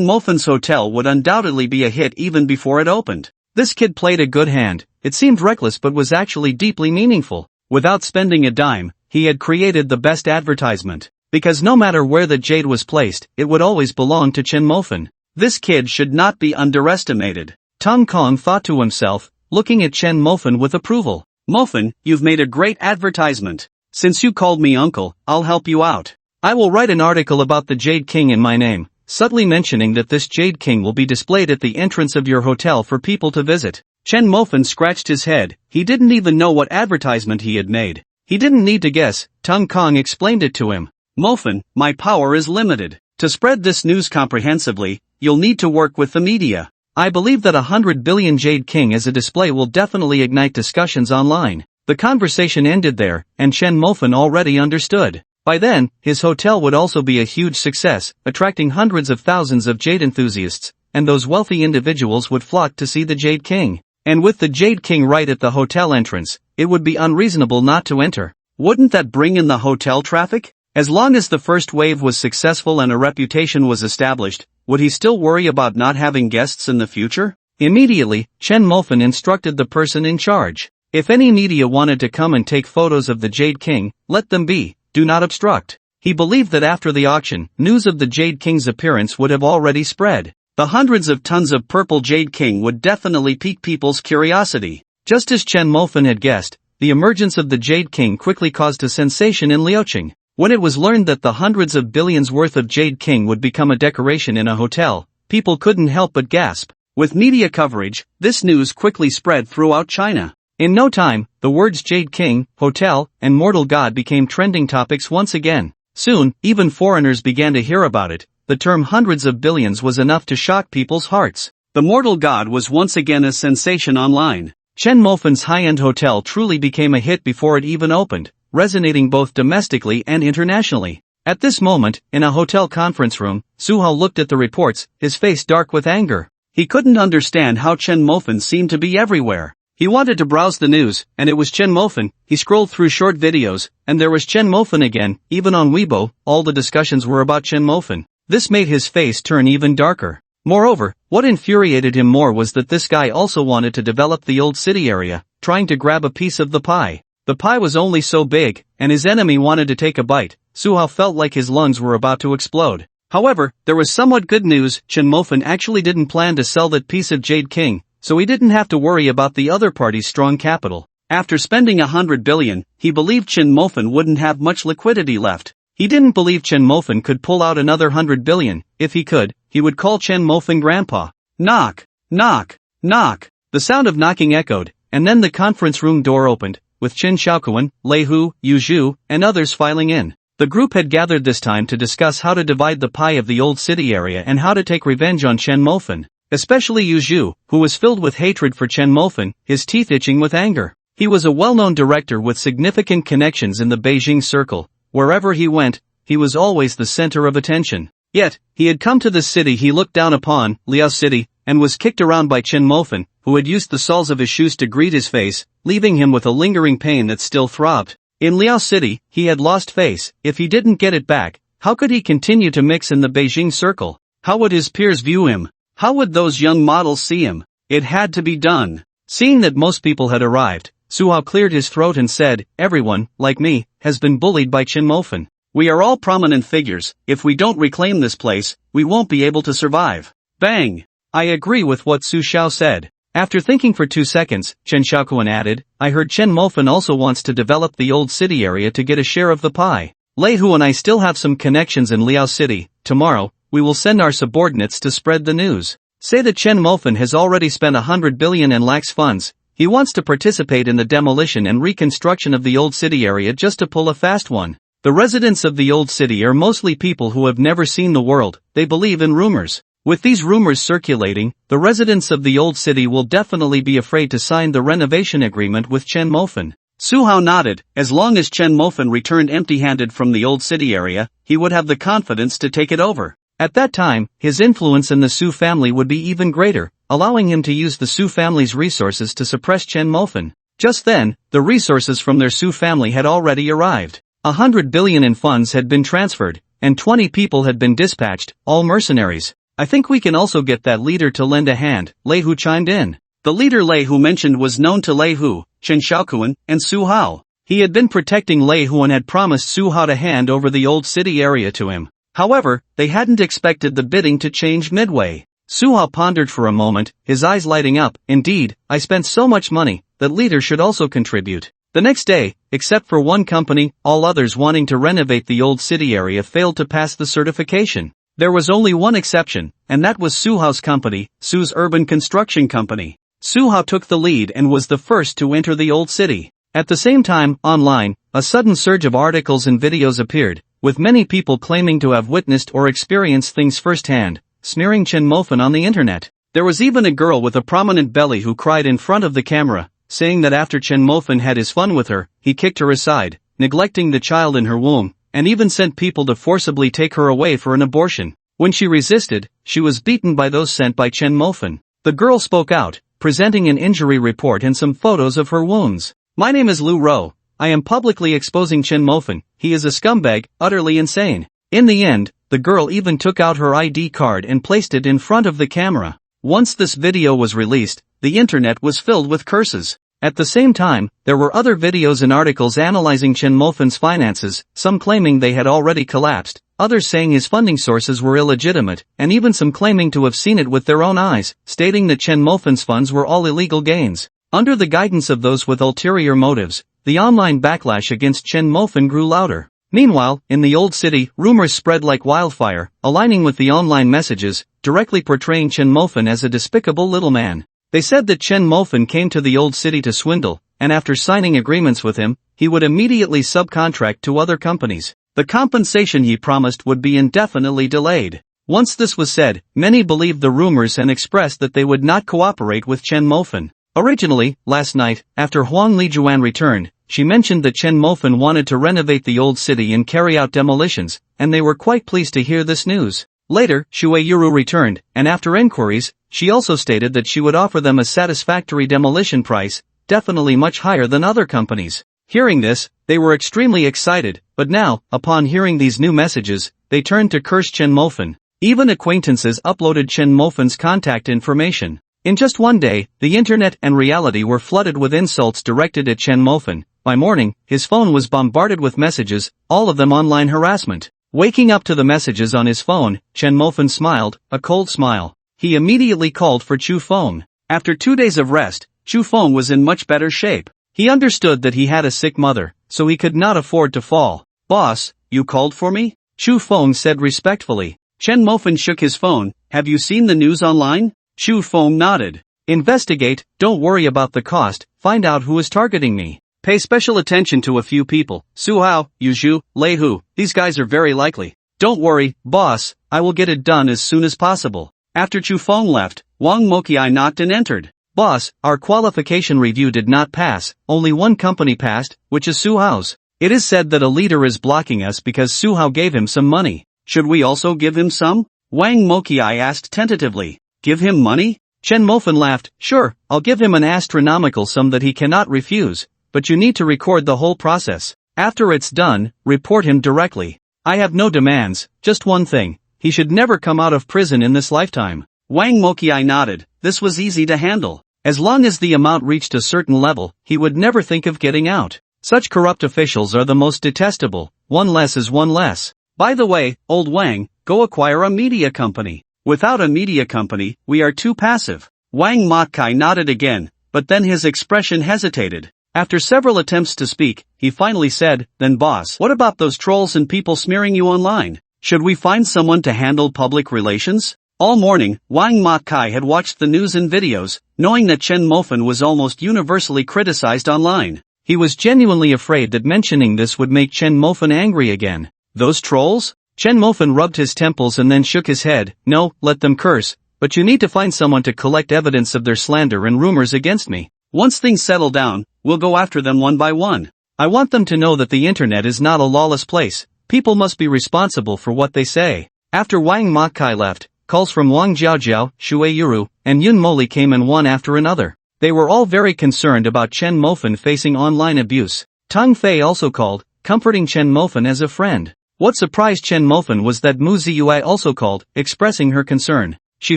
Mofen's hotel would undoubtedly be a hit even before it opened. This kid played a good hand. It seemed reckless but was actually deeply meaningful. Without spending a dime, he had created the best advertisement. Because no matter where the jade was placed, it would always belong to Chen Mofen. This kid should not be underestimated. Tang Kong thought to himself, looking at Chen Mofen with approval. Mofen, you've made a great advertisement. Since you called me uncle, I'll help you out. I will write an article about the Jade King in my name, subtly mentioning that this Jade King will be displayed at the entrance of your hotel for people to visit. Chen Mofen scratched his head. He didn't even know what advertisement he had made. He didn't need to guess. Tang Kong explained it to him. Mofen, my power is limited. To spread this news comprehensively, you'll need to work with the media. I believe that 100 billion Jade King as a display will definitely ignite discussions online. The conversation ended there, and Chen Mofen already understood. By then, his hotel would also be a huge success, attracting hundreds of thousands of Jade enthusiasts, and those wealthy individuals would flock to see the Jade King. And with the Jade King right at the hotel entrance, it would be unreasonable not to enter. Wouldn't that bring in the hotel traffic? As long as the first wave was successful and a reputation was established, would he still worry about not having guests in the future? Immediately, Chen Mofan instructed the person in charge. If any media wanted to come and take photos of the Jade King, let them be, do not obstruct. He believed that after the auction, news of the Jade King's appearance would have already spread. The hundreds of tons of purple Jade King would definitely pique people's curiosity. Just as Chen Mofan had guessed, the emergence of the Jade King quickly caused a sensation in Liuqing. When it was learned that the hundreds of billions worth of Jade King would become a decoration in a hotel, people couldn't help but gasp. With media coverage, this news quickly spread throughout China. In no time, the words Jade King, hotel, and mortal god became trending topics once again. Soon, even foreigners began to hear about it. The term hundreds of billions was enough to shock people's hearts. The mortal god was once again a sensation online. Chen Mofan's high-end hotel truly became a hit before it even opened, resonating both domestically and internationally. At this moment, in a hotel conference room, Su Hao looked at the reports, his face dark with anger. He couldn't understand how Chen Mofan seemed to be everywhere. He wanted to browse the news, and it was Chen Mofan. He scrolled through short videos, and there was Chen Mofan again. Even on Weibo, all the discussions were about Chen Mofan. This made his face turn even darker. Moreover, what infuriated him more was that this guy also wanted to develop the old city area, trying to grab a piece of the pie. The pie was only so big, and his enemy wanted to take a bite. Su Hao felt like his lungs were about to explode. However, there was somewhat good news. Chen Mofan actually didn't plan to sell that piece of Jade King, so he didn't have to worry about the other party's strong capital. After spending 100 billion, he believed Chen Mofan wouldn't have much liquidity left. He didn't believe Chen Mofan could pull out another 100 billion. If he could, he would call Chen Mofan grandpa. Knock, knock, knock. The sound of knocking echoed, and then the conference room door opened, with Chen Xiaokuan, Lei Hu, Yu Zhu, and others filing in. The group had gathered this time to discuss how to divide the pie of the old city area and how to take revenge on Chen Mofan. Especially Yu Zhu, who was filled with hatred for Chen Mofan, his teeth itching with anger. He was a well-known director with significant connections in the Beijing circle. Wherever he went, he was always the center of attention. Yet, he had come to the city he looked down upon, Liao City, and was kicked around by Chen Mofan, who had used the soles of his shoes to greet his face, leaving him with a lingering pain that still throbbed. In Liao City, he had lost face. If he didn't get it back, how could he continue to mix in the Beijing circle? How would his peers view him? How would those young models see him? It had to be done. Seeing that most people had arrived, Su Hao cleared his throat and said, everyone, like me, has been bullied by Chen Mofan. We are all prominent figures. If we don't reclaim this place, we won't be able to survive. Bang! I agree with what Su Xiao said. After thinking for 2 seconds, Chen Xiaokuan added, I heard Chen Mofan also wants to develop the old city area to get a share of the pie. Lei Hu and I still have some connections in Liao City. Tomorrow, we will send our subordinates to spread the news. Say that Chen Mofan has already spent 100 billion and lacks funds. He wants to participate in the demolition and reconstruction of the old city area just to pull a fast one. The residents of the old city are mostly people who have never seen the world. They believe in rumors. With these rumors circulating, the residents of the old city will definitely be afraid to sign the renovation agreement with Chen Mofan. Su Hao nodded. As long as Chen Mofan returned empty-handed from the old city area, he would have the confidence to take it over. At that time, his influence in the Su family would be even greater, allowing him to use the Su family's resources to suppress Chen Mofan. Just then, the resources from their Su family had already arrived. 100 billion in funds had been transferred, and 20 people had been dispatched, all mercenaries. I think we can also get that leader to lend a hand, Lei Hu chimed in. The leader Lei Hu mentioned was known to Lei Hu, Chen Xiaokuan, and Su Hao. He had been protecting Lei Hu and had promised Su Hao to hand over the old city area to him. However, they hadn't expected the bidding to change midway. Su Hao pondered for a moment, his eyes lighting up. Indeed, I spent so much money, that leader should also contribute. The next day, except for one company, all others wanting to renovate the old city area failed to pass the certification. There was only one exception, and that was Su Hao's company, Su's Urban Construction Company. Su Hao took the lead and was the first to enter the old city. At the same time, online, a sudden surge of articles and videos appeared, with many people claiming to have witnessed or experienced things firsthand, smearing Chen Mofan on the internet. There was even a girl with a prominent belly who cried in front of the camera, saying that after Chen Mofan had his fun with her, he kicked her aside, neglecting the child in her womb. and even sent people to forcibly take her away for an abortion. When she resisted, she was beaten by those sent by Chen Mofan. The girl spoke out, presenting an injury report and some photos of her wounds. "My name is Lu Ro. I am publicly exposing Chen Mofan. He is a scumbag, utterly insane." In the end, the girl even took out her ID card and placed it in front of the camera. Once this video was released, the internet was filled with curses. At the same time, there were other videos and articles analyzing Chen Mofan's finances, some claiming they had already collapsed, others saying his funding sources were illegitimate, and even some claiming to have seen it with their own eyes, stating that Chen Mofan's funds were all illegal gains. Under the guidance of those with ulterior motives, the online backlash against Chen Mofan grew louder. Meanwhile, in the old city, rumors spread like wildfire, aligning with the online messages, directly portraying Chen Mofan as a despicable little man. They said that Chen Mofan came to the old city to swindle, and after signing agreements with him, he would immediately subcontract to other companies. The compensation he promised would be indefinitely delayed. Once this was said, many believed the rumors and expressed that they would not cooperate with Chen Mofan. Originally, last night, after Huang Lijuan returned, she mentioned that Chen Mofan wanted to renovate the old city and carry out demolitions, and they were quite pleased to hear this news. Later, Shui Yuru returned, and after inquiries, she also stated that she would offer them a satisfactory demolition price, definitely much higher than other companies. Hearing this, they were extremely excited, but now, upon hearing these new messages, they turned to curse Chen Mofan. Even acquaintances uploaded Chen Mofan's contact information. In just one day, the internet and reality were flooded with insults directed at Chen Mofan. By morning, his phone was bombarded with messages, all of them online harassment. Waking up to the messages on his phone, Chen Mofan smiled, a cold smile. He immediately called for Chu Feng. After 2 days of rest, Chu Feng was in much better shape. He understood that he had a sick mother, so he could not afford to fall. "Boss, you called for me?" Chu Feng said respectfully. Chen Mofan shook his phone. "Have you seen the news online?" Chu Feng nodded. "Investigate, don't worry about the cost, find out who is targeting me. Pay special attention to a few people, Su Hao, Yu Zhu, Lei Hu, these guys are very likely." "Don't worry, boss, I will get it done as soon as possible." After Chu Feng left, Wang Moqiai knocked and entered. "Boss, our qualification review did not pass, only one company passed, which is Su Hao's. It is said that a leader is blocking us because Su Hao gave him some money. Should we also give him some?" Wang Moqiai asked tentatively. "Give him money?" Chen Mofan laughed. "Sure, I'll give him an astronomical sum that he cannot refuse, but you need to record the whole process. After it's done, report him directly. I have no demands, just one thing. He should never come out of prison in this lifetime." Wang Moqiai nodded. This was easy to handle. As long as the amount reached a certain level, he would never think of getting out. Such corrupt officials are the most detestable. One less is one less. "By the way, old Wang, go acquire a media company. Without a media company, we are too passive." Wang Moqiai nodded again, but then his expression hesitated. After several attempts to speak, he finally said, "Then boss, what about those trolls and people smearing you online? Should we find someone to handle public relations?" All morning, Wang Moqiai had watched the news and videos, knowing that Chen Mofan was almost universally criticized online. He was genuinely afraid that mentioning this would make Chen Mofan angry again. "Those trolls?" Chen Mofan rubbed his temples and then shook his head. "No, let them curse, but you need to find someone to collect evidence of their slander and rumors against me. Once things settle down, we'll go after them one by one. I want them to know that the internet is not a lawless place. People must be responsible for what they say." After Wang Moqiai left, calls from Wang Jiaojiao, Shui Yuru, and Yun Moli came in one after another. They were all very concerned about Chen Mofan facing online abuse. Tang Fei also called, comforting Chen Mofan as a friend. What surprised Chen Mofan was that Mu Ziyue also called, expressing her concern. She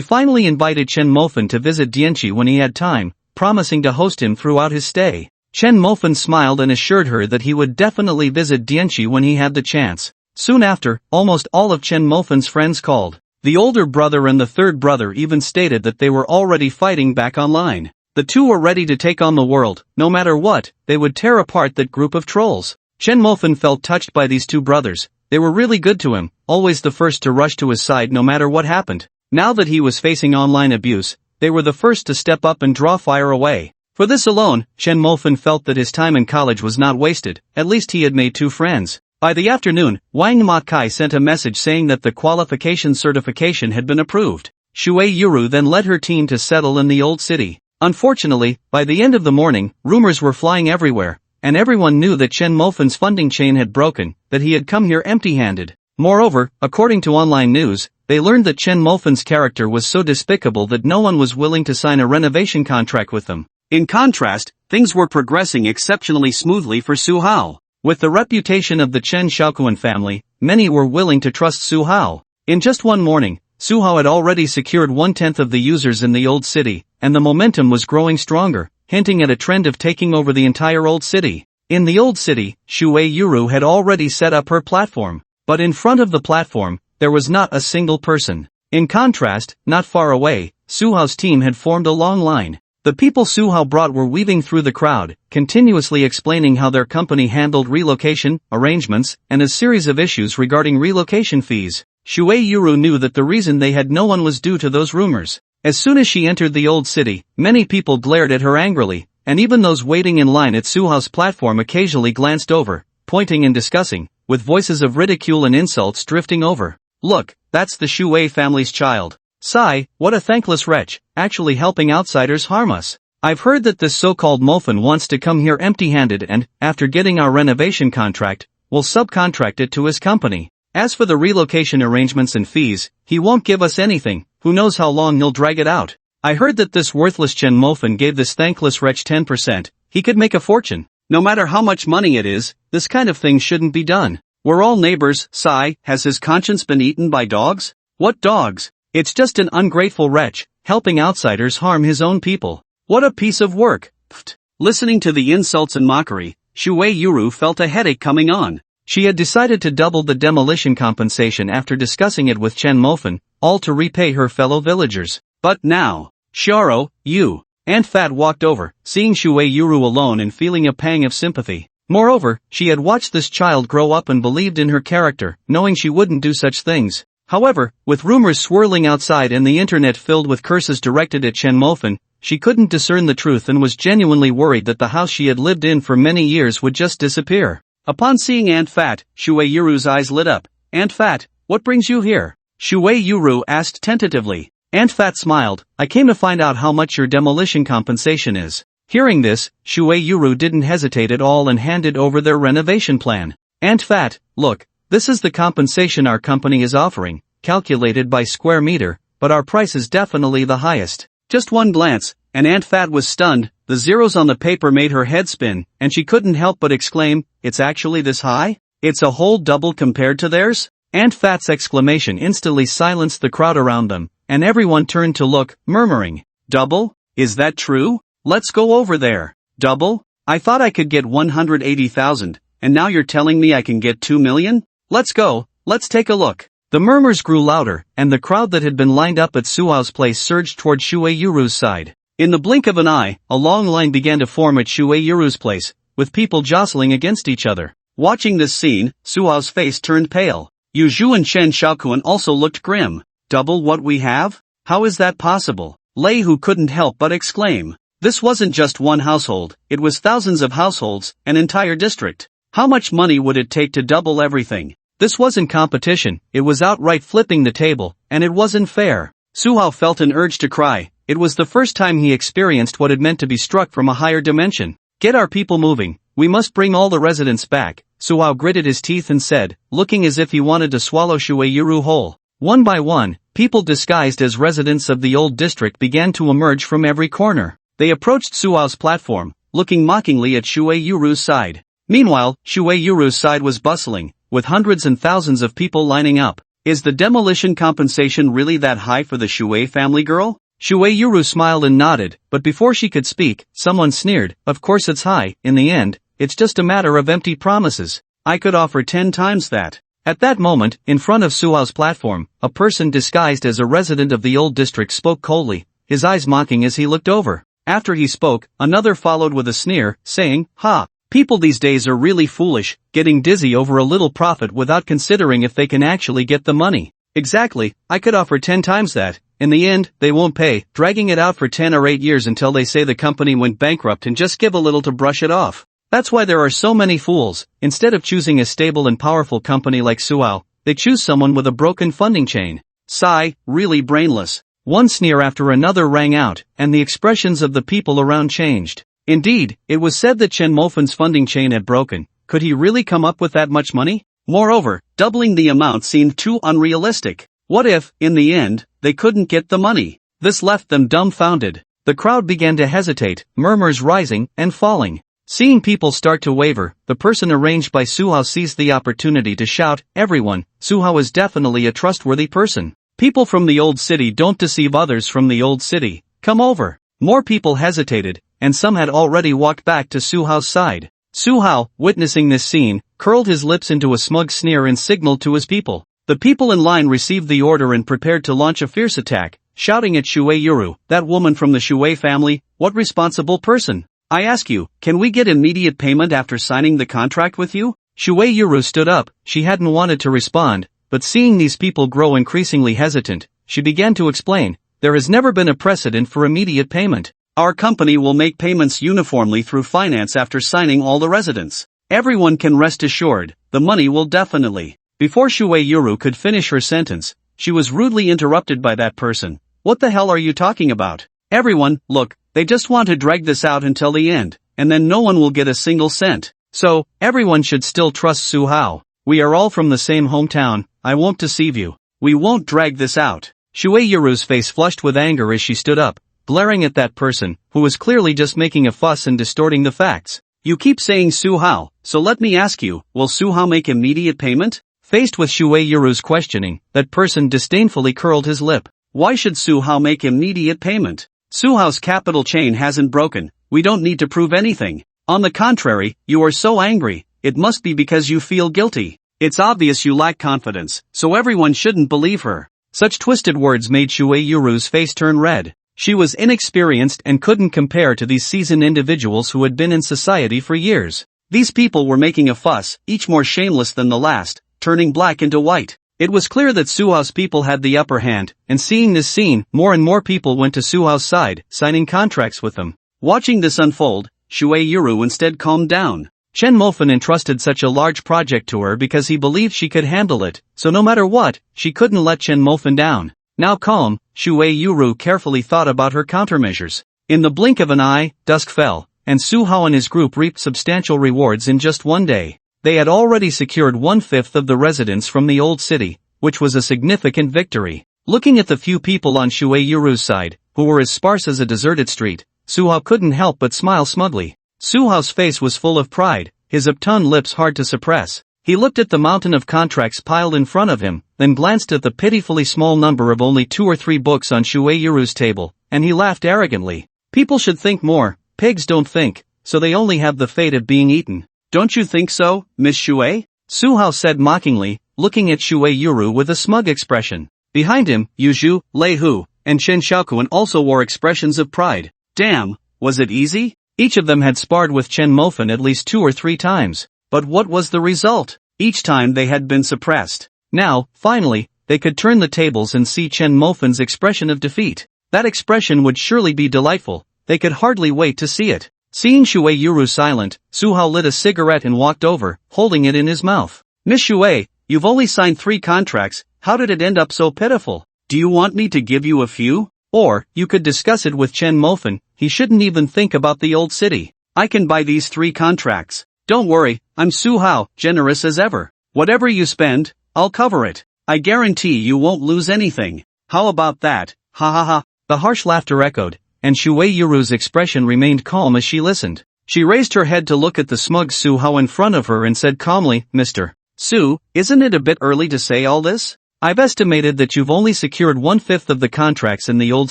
finally invited Chen Mofan to visit Dianqi when he had time, promising to host him throughout his stay. Chen Mofan smiled and assured her that he would definitely visit Dianqi when he had the chance. Soon after, almost all of Chen Mofan's friends called. The older brother and the third brother even stated that they were already fighting back online. The two were ready to take on the world. No matter what, they would tear apart that group of trolls. Chen Mofan felt touched by these two brothers. They were really good to him, always the first to rush to his side no matter what happened. Now that he was facing online abuse, they were the first to step up and draw fire away. For this alone, Chen Mofan felt that his time in college was not wasted. At least he had made two friends. By the afternoon, Wang Moqiai sent a message saying that the qualification certification had been approved. Shui Yuru then led her team to settle in the old city. Unfortunately, by the end of the morning, rumors were flying everywhere. and everyone knew that Chen Mofan's funding chain had broken, that he had come here empty-handed. Moreover, according to online news, they learned that Chen Mofan's character was so despicable that no one was willing to sign a renovation contract with them. In contrast, things were progressing exceptionally smoothly for Su Hao. With the reputation of the Chen Xiaoquan family, many were willing to trust Su Hao. In just one morning, Su Hao had already secured 1/10 of the users in the old city, and the momentum was growing stronger, hinting at a trend of taking over the entire old city. In the old city, Shui Yuru had already set up her platform. But in front of the platform, there was not a single person. In contrast, not far away, Su Hao's team had formed a long line. The people Su Hao brought were weaving through the crowd, continuously explaining how their company handled relocation, arrangements, and a series of issues regarding relocation fees. Shui Yuru knew that the reason they had no one was due to those rumors. As soon as she entered the old city, many people glared at her angrily, and even those waiting in line at Su Hao's platform occasionally glanced over, pointing and discussing, with voices of ridicule and insults drifting over. Look, that's the Shui family's child. Sigh, what a thankless wretch, actually helping outsiders harm us. I've heard that this so-called Mofan wants to come here empty-handed and, after getting our renovation contract, will subcontract it to his company. As for the relocation arrangements and fees, he won't give us anything, who knows how long he'll drag it out. I heard that this worthless Chen Mofan gave this thankless wretch 10%, he could make a fortune. No matter how much money it is, this kind of thing shouldn't be done. We're all neighbors. Sigh, has his conscience been eaten by dogs? What dogs? It's just an ungrateful wretch, helping outsiders harm his own people. What a piece of work. Pfft. Listening to the insults and mockery, Shui Yuru felt a headache coming on. She had decided to double the demolition compensation after discussing it with Chen Mofan, all to repay her fellow villagers. But now, Xiaro, you. Aunt Fat walked over, seeing Shui Yuru alone and feeling a pang of sympathy. Moreover, she had watched this child grow up and believed in her character, knowing she wouldn't do such things. However, with rumors swirling outside and the internet filled with curses directed at Chen Mofan, she couldn't discern the truth and was genuinely worried that the house she had lived in for many years would just disappear. Upon seeing Aunt Fat, Shui Yuru's eyes lit up. Aunt Fat, what brings you here? Shui Yuru asked tentatively. Aunt Fat smiled. I came to find out how much your demolition compensation is. Hearing this, Shui Yuru didn't hesitate at all and handed over their renovation plan. Aunt Fat, look, this is the compensation our company is offering, calculated by square meter, but our price is definitely the highest. Just one glance, and Aunt Fat was stunned. The zeros on the paper made her head spin, and she couldn't help but exclaim, it's actually this high? It's a whole double compared to theirs? Aunt Fat's exclamation instantly silenced the crowd around them, and everyone turned to look, murmuring, double? Is that true? Let's go over there. Double? I thought I could get 180,000, and now you're telling me I can get 2 million? Let's go, let's take a look. The murmurs grew louder, and the crowd that had been lined up at Su Hao's place surged toward Shui Yuru's side. In the blink of an eye, a long line began to form at Shui Yuru's place, with people jostling against each other. Watching this scene, Su Hao's face turned pale. Yu Zhu and Chen Xiaoquan also looked grim. Double what we have? How is that possible? Lei Hu couldn't help but exclaim. This wasn't just one household, it was thousands of households, an entire district. How much money would it take to double everything? This wasn't competition, it was outright flipping the table, and it wasn't fair. Su Hao felt an urge to cry. It was the first time he experienced what it meant to be struck from a higher dimension. Get our people moving, we must bring all the residents back, Su Hao gritted his teeth and said, looking as if he wanted to swallow Shui Yuru whole. One by one, people disguised as residents of the old district began to emerge from every corner. They approached Su Hao's platform, looking mockingly at Shui Yuru's side. Meanwhile, Shui Yuru's side was bustling, with hundreds and thousands of people lining up. Is the demolition compensation really that high for the Shui family girl? Shui Yuru smiled and nodded, but before she could speak, someone sneered, of course it's high, in the end, it's just a matter of empty promises. I could offer 10 times that. At that moment, in front of Su Hao's platform, a person disguised as a resident of the old district spoke coldly, his eyes mocking as he looked over. After he spoke, another followed with a sneer, saying, ha! People these days are really foolish, getting dizzy over a little profit without considering if they can actually get the money. Exactly, I could offer 10 times that. In the end, they won't pay, dragging it out for 10 or 8 years until they say the company went bankrupt and just give a little to brush it off. That's why there are so many fools. Instead of choosing a stable and powerful company like Su Hao, they choose someone with a broken funding chain. Sigh, really brainless. One sneer after another rang out, and the expressions of the people around changed. Indeed, it was said that Chen Mofan's funding chain had broken. Could he really come up with that much money? Moreover, doubling the amount seemed too unrealistic. What if, in the end, they couldn't get the money? This left them dumbfounded. The crowd began to hesitate, murmurs rising and falling. Seeing people start to waver, the person arranged by Suhao seized the opportunity to shout, "Everyone, Suhao is definitely a trustworthy person. People from the old city don't deceive others from the old city. Come over." More people hesitated, and some had already walked back to Suhao's side. Suhao, witnessing this scene, curled his lips into a smug sneer and signaled to his people. The people in line received the order and prepared to launch a fierce attack, shouting at Shui Yuru, "That woman from the Shui family, what responsible person? I ask you, can we get immediate payment after signing the contract with you?" Shui Yuru stood up. She hadn't wanted to respond, but seeing these people grow increasingly hesitant, she began to explain, "There has never been a precedent for immediate payment. Our company will make payments uniformly through finance after signing all the residents. Everyone can rest assured, the money will definitely." Before Shui Yuru could finish her sentence, she was rudely interrupted by that person. "What the hell are you talking about? Everyone, look, they just want to drag this out until the end, and then no one will get a single cent. So, everyone should still trust Suhao. We are all from the same hometown, I won't deceive you. We won't drag this out." Shui Yuru's face flushed with anger as she stood up, glaring at that person, who was clearly just making a fuss and distorting the facts. "You keep saying Suhao, so let me ask you, will Suhao make immediate payment?" Faced with Shui Yuru's questioning, that person disdainfully curled his lip. "Why should Suhao make immediate payment? Suhao's capital chain hasn't broken, we don't need to prove anything. On the contrary, you are so angry, it must be because you feel guilty. It's obvious you lack confidence, so everyone shouldn't believe her." Such twisted words made Shui Yuru's face turn red. She was inexperienced and couldn't compare to these seasoned individuals who had been in society for years. These people were making a fuss, each more shameless than the last, turning black into white. It was clear that Suhao's people had the upper hand, and seeing this scene, more and more people went to Suhao's side, signing contracts with them. Watching this unfold, Shui Yuru instead calmed down. Chen Mofan entrusted such a large project to her because he believed she could handle it, so no matter what, she couldn't let Chen Mofan down. Now calm, Shui Yuru carefully thought about her countermeasures. In the blink of an eye, dusk fell, and Suhao and his group reaped substantial rewards in just one day. They had already secured 1/5 of the residents from the old city, which was a significant victory. Looking at the few people on Shui Yuru's side, who were as sparse as a deserted street, Suhao couldn't help but smile smugly. Suhao's face was full of pride, his upturned lips hard to suppress. He looked at the mountain of contracts piled in front of him, then glanced at the pitifully small number of only 2 or 3 books on Shui Yuru's table, and he laughed arrogantly. "People should think more, pigs don't think, so they only have the fate of being eaten. Don't you think so, Miss Shui?" Suhao said mockingly, looking at Shui Yuru with a smug expression. Behind him, Yu Zhu, Lei Hu, and Chen Xiaokuan also wore expressions of pride. Damn, was it easy? Each of them had sparred with Chen Mofan at least 2 or 3 times. But what was the result? Each time they had been suppressed. Now, finally, they could turn the tables and see Chen Mofan's expression of defeat. That expression would surely be delightful, they could hardly wait to see it. Seeing Shui Yuru silent, Suhao lit a cigarette and walked over, holding it in his mouth. "Miss Shui, you've only signed 3 contracts, how did it end up so pitiful? Do you want me to give you a few? Or, you could discuss it with Chen Mofan, he shouldn't even think about the old city. I can buy these 3 contracts. Don't worry, I'm Suhao, generous as ever. Whatever you spend, I'll cover it. I guarantee you won't lose anything. How about that, ha ha ha." The harsh laughter echoed, and Shui Yuru's expression remained calm as she listened. She raised her head to look at the smug Suhao in front of her and said calmly, "Mr. Su, isn't it a bit early to say all this? I've estimated that you've only secured 1/5 of the contracts in the old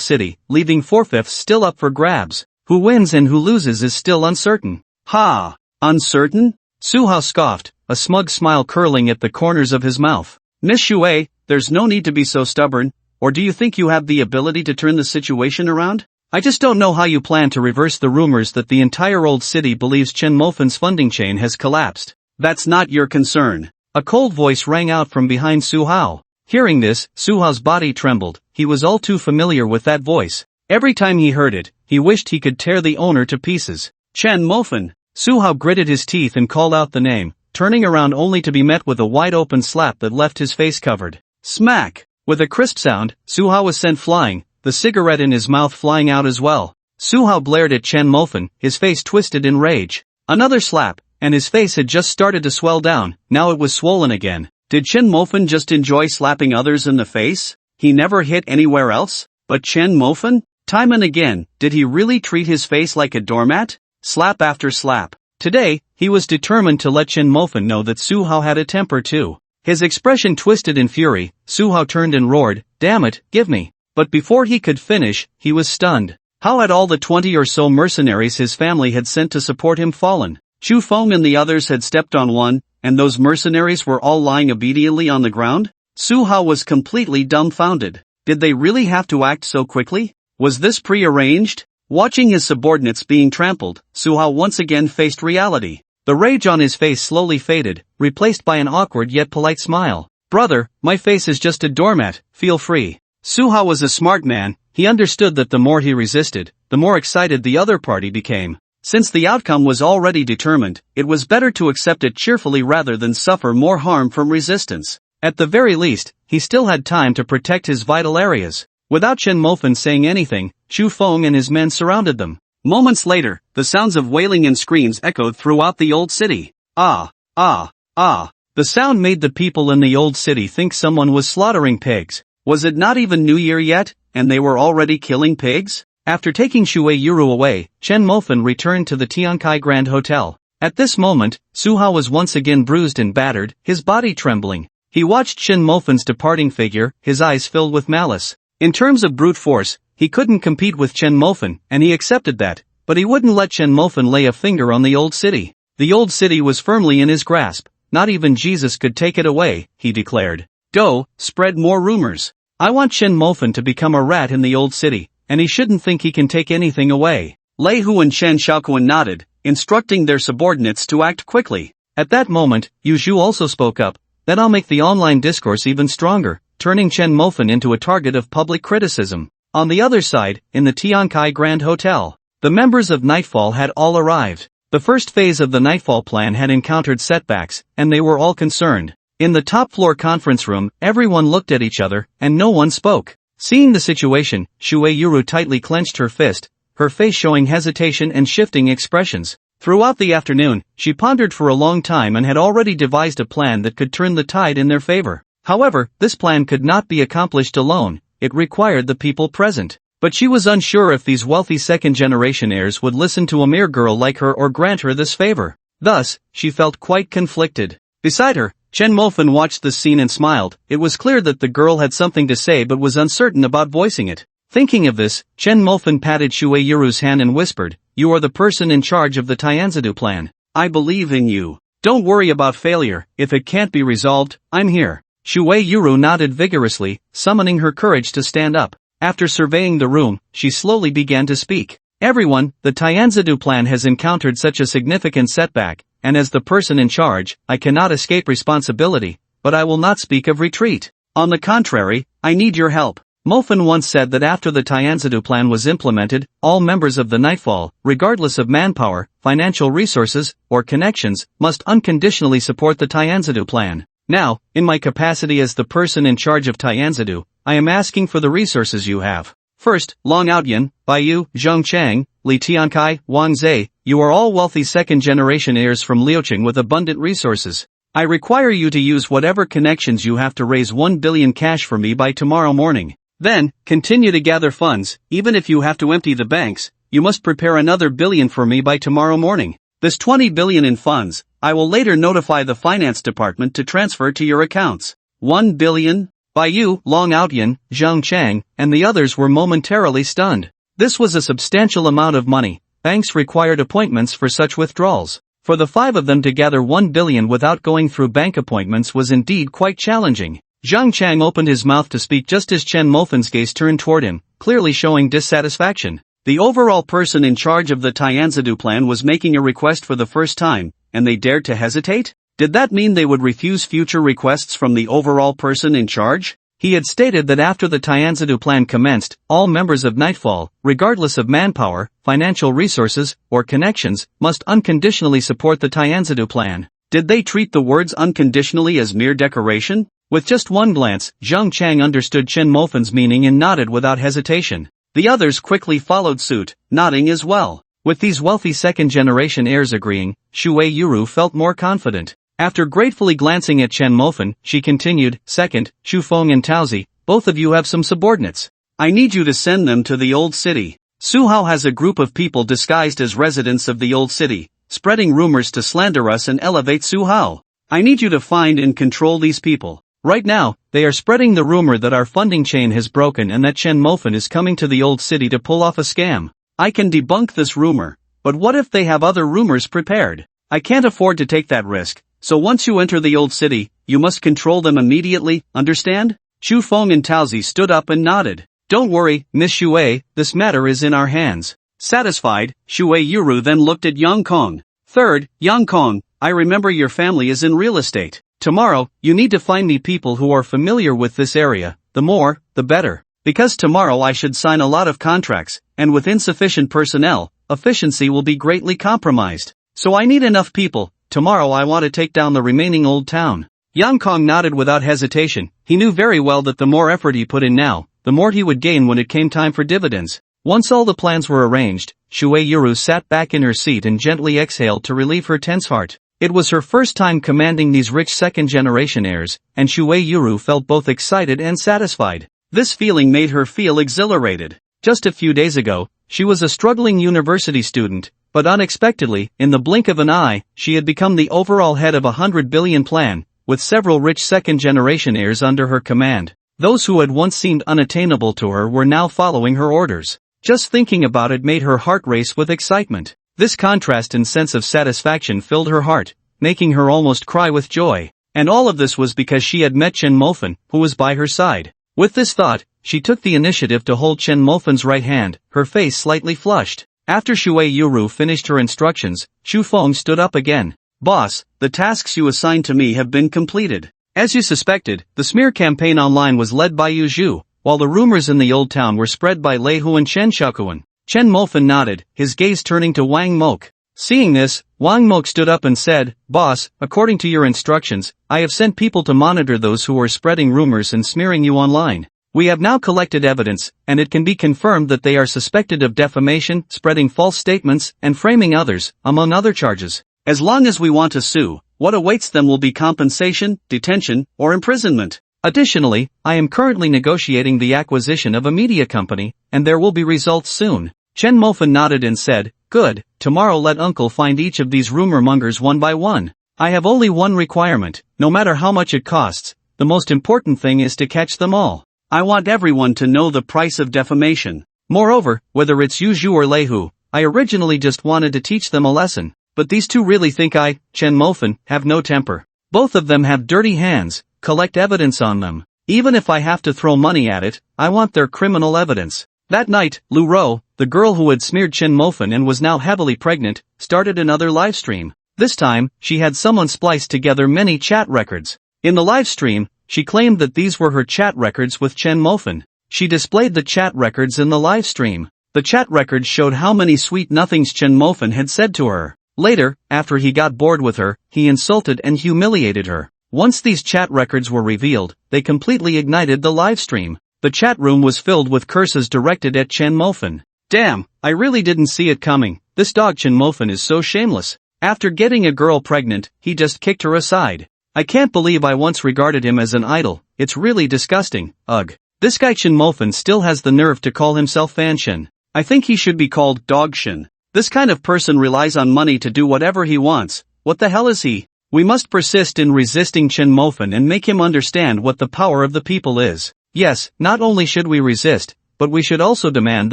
city, leaving 4/5 still up for grabs. Who wins and who loses is still uncertain." "Ha! Uncertain?" Suhao scoffed, a smug smile curling at the corners of his mouth. "Miss Shui, there's no need to be so stubborn, or do you think you have the ability to turn the situation around? I just don't know how you plan to reverse the rumors that the entire old city believes Chen Mofan's funding chain has collapsed." "That's not your concern." A cold voice rang out from behind Suhao. Hearing this, Suhao's body trembled, he was all too familiar with that voice. Every time he heard it, he wished he could tear the owner to pieces. "Chen Mofan." Suhao gritted his teeth and called out the name, turning around only to be met with a wide-open slap that left his face covered. Smack! With a crisp sound, Suhao was sent flying, the cigarette in his mouth flying out as well. Suhao blared at Chen Mofen, his face twisted in rage. Another slap, and his face had just started to swell down, now it was swollen again. Did Chen Mofen just enjoy slapping others in the face? He never hit anywhere else? But Chen Mofen? Time and again, did he really treat his face like a doormat? Slap after slap. Today, he was determined to let Chen Mofen know that Suhao had a temper too. His expression twisted in fury, Suhao turned and roared, "Damn it, give me." But before he could finish, he was stunned. How had all the 20 or so mercenaries his family had sent to support him fallen? Chu Feng and the others had stepped on one, and those mercenaries were all lying obediently on the ground? Suhao was completely dumbfounded. Did they really have to act so quickly? Was this pre-arranged? Watching his subordinates being trampled, Suhao once again faced reality. The rage on his face slowly faded, replaced by an awkward yet polite smile. "Brother, my face is just a doormat, feel free." Suhao was a smart man, he understood that the more he resisted, the more excited the other party became. Since the outcome was already determined, it was better to accept it cheerfully rather than suffer more harm from resistance. At the very least, he still had time to protect his vital areas. Without Chen Mofen saying anything, Chu Feng and his men surrounded them. Moments later, the sounds of wailing and screams echoed throughout the old city. Ah, ah, ah. The sound made the people in the old city think someone was slaughtering pigs. Was it not even New Year yet, and they were already killing pigs? After taking Shui Yuru away, Chen Mofen returned to the Tiankai Grand Hotel. At this moment, Suhao was once again bruised and battered, his body trembling. He watched Chen Mofen's departing figure, his eyes filled with malice. In terms of brute force, he couldn't compete with Chen Mofen, and he accepted that, but he wouldn't let Chen Mofen lay a finger on the old city. The old city was firmly in his grasp, not even Jesus could take it away, he declared. Go, spread more rumors. I want Chen Mofen to become a rat in the old city, and he shouldn't think he can take anything away. Lei Hu and Chen Xiaoquan nodded, instructing their subordinates to act quickly. At that moment, Yu Zhu also spoke up, "Then I'll make the online discourse even stronger," turning Chen Mofen into a target of public criticism. On the other side, in the Tiankai Grand Hotel, the members of Nightfall had all arrived. The first phase of the Nightfall plan had encountered setbacks, and they were all concerned. In the top-floor conference room, everyone looked at each other, and no one spoke. Seeing the situation, Shui Yuru tightly clenched her fist, her face showing hesitation and shifting expressions. Throughout the afternoon, she pondered for a long time and had already devised a plan that could turn the tide in their favor. However, this plan could not be accomplished alone, it required the people present. But she was unsure if these wealthy second-generation heirs would listen to a mere girl like her or grant her this favor. Thus, she felt quite conflicted. Beside her, Chen Mofen watched the scene and smiled. It was clear that the girl had something to say but was uncertain about voicing it. Thinking of this, Chen Mofen patted Shui Yuru's hand and whispered, "You are the person in charge of the Tianzidu plan. I believe in you. Don't worry about failure, if it can't be resolved, I'm here." Shui Yuru nodded vigorously, summoning her courage to stand up. After surveying the room, she slowly began to speak. "Everyone, the Tianzidu plan has encountered such a significant setback, and as the person in charge, I cannot escape responsibility, but I will not speak of retreat. On the contrary, I need your help." Mofen once said that after the Tianzidu plan was implemented, all members of the Nightfall, regardless of manpower, financial resources, or connections, must unconditionally support the Tianzidu plan. Now, in my capacity as the person in charge of Tianzidu, I am asking for the resources you have. First, Long Outyan, Baiyu, Zheng Chang, Li Tiankai, Wang Zhe, you are all wealthy second-generation heirs from Liuqing with abundant resources. I require you to use whatever connections you have to raise 1 billion cash for me by tomorrow morning. Then, continue to gather funds, even if you have to empty the banks, you must prepare another billion for me by tomorrow morning. This 20 billion in funds, I will later notify the finance department to transfer to your accounts. 1 billion? Baiyu, Long Outyan, Zheng Chang, and the others were momentarily stunned. This was a substantial amount of money. Banks required appointments for such withdrawals. For the 5 of them to gather 1 billion without going through bank appointments was indeed quite challenging. Zheng Chang opened his mouth to speak just as Chen Mofen's gaze turned toward him, clearly showing dissatisfaction. The overall person in charge of the Tianzidu plan was making a request for the first time, and they dared to hesitate? Did that mean they would refuse future requests from the overall person in charge? He had stated that after the Tianzidu plan commenced, all members of Nightfall, regardless of manpower, financial resources, or connections, must unconditionally support the Tianzidu plan. Did they treat the words unconditionally as mere decoration? With just one glance, Zheng Chang understood Chen Mofen's meaning and nodded without hesitation. The others quickly followed suit, nodding as well. With these wealthy second-generation heirs agreeing, Shui Yuru felt more confident. After gratefully glancing at Chen Mofan, she continued, "Second, Shu Feng and Taozi, both of you have some subordinates. I need you to send them to the Old City. Su Hao has a group of people disguised as residents of the Old City, spreading rumors to slander us and elevate Su Hao. I need you to find and control these people. Right now, they are spreading the rumor that our funding chain has broken and that Chen Mofan is coming to the Old City to pull off a scam. I can debunk this rumor, but what if they have other rumors prepared? I can't afford to take that risk, so once you enter the Old City, you must control them immediately, understand?" Shu Feng and Taozi stood up and nodded. "Don't worry, Miss Shui, this matter is in our hands." Satisfied, Shui Yuru then looked at Yang Kong. "Third, Yang Kong, I remember your family is in real estate. Tomorrow, you need to find me people who are familiar with this area, the more, the better. Because tomorrow I should sign a lot of contracts, and with insufficient personnel, efficiency will be greatly compromised. So I need enough people. Tomorrow I want to take down the remaining old town." Yang Kong nodded without hesitation. He knew very well that the more effort he put in now, the more he would gain when it came time for dividends. Once all the plans were arranged, Shui Yuru sat back in her seat and gently exhaled to relieve her tense heart. It was her first time commanding these rich second-generation heirs, and Shui Yuru felt both excited and satisfied. This feeling made her feel exhilarated. Just a few days ago, she was a struggling university student, but unexpectedly, in the blink of an eye, she had become the overall head of a 100 billion plan, with several rich second-generation heirs under her command. Those who had once seemed unattainable to her were now following her orders. Just thinking about it made her heart race with excitement. This contrast and sense of satisfaction filled her heart, making her almost cry with joy. And all of this was because she had met Chen Mofan, who was by her side. With this thought, she took the initiative to hold Chen Mofan's right hand, her face slightly flushed. After Shui Yuru finished her instructions, Shu Feng stood up again. "Boss, the tasks you assigned to me have been completed. As you suspected, the smear campaign online was led by Yu Zhu, while the rumors in the old town were spread by Lei Hu and Chen Shaokuan." Chen Mofan nodded, his gaze turning to Wang Mok. Seeing this, Wang Mok stood up and said, "Boss, according to your instructions, I have sent people to monitor those who are spreading rumors and smearing you online. We have now collected evidence, and it can be confirmed that they are suspected of defamation, spreading false statements, and framing others, among other charges. As long as we want to sue, what awaits them will be compensation, detention, or imprisonment. Additionally, I am currently negotiating the acquisition of a media company, and there will be results soon." Chen Mofan nodded and said, "Good, tomorrow let Uncle find each of these rumor mongers one by one. I have only one requirement, no matter how much it costs, the most important thing is to catch them all. I want everyone to know the price of defamation. Moreover, whether it's Yu Zhu or Lei Hu, I originally just wanted to teach them a lesson. But these two really think I, Chen Mofan, have no temper. Both of them have dirty hands. Collect evidence on them. Even if I have to throw money at it, I want their criminal evidence." That night, Lu Ro, the girl who had smeared Chen Mofan and was now heavily pregnant, started another livestream. This time, she had someone splice together many chat records. In the livestream, she claimed that these were her chat records with Chen Mofan. She displayed the chat records in the livestream. The chat records showed how many sweet nothings Chen Mofan had said to her. Later, after he got bored with her, he insulted and humiliated her. Once these chat records were revealed, they completely ignited the livestream. The chat room was filled with curses directed at Chen Mofan. "Damn, I really didn't see it coming. This dog Chen Mofan is so shameless. After getting a girl pregnant, he just kicked her aside. I can't believe I once regarded him as an idol. It's really disgusting. Ugh. This guy Chen Mofan still has the nerve to call himself Fan Shen. I think he should be called Dog Shen. This kind of person relies on money to do whatever he wants. What the hell is he? We must persist in resisting Chen Mofan and make him understand what the power of the people is. Yes, not only should we resist, but we should also demand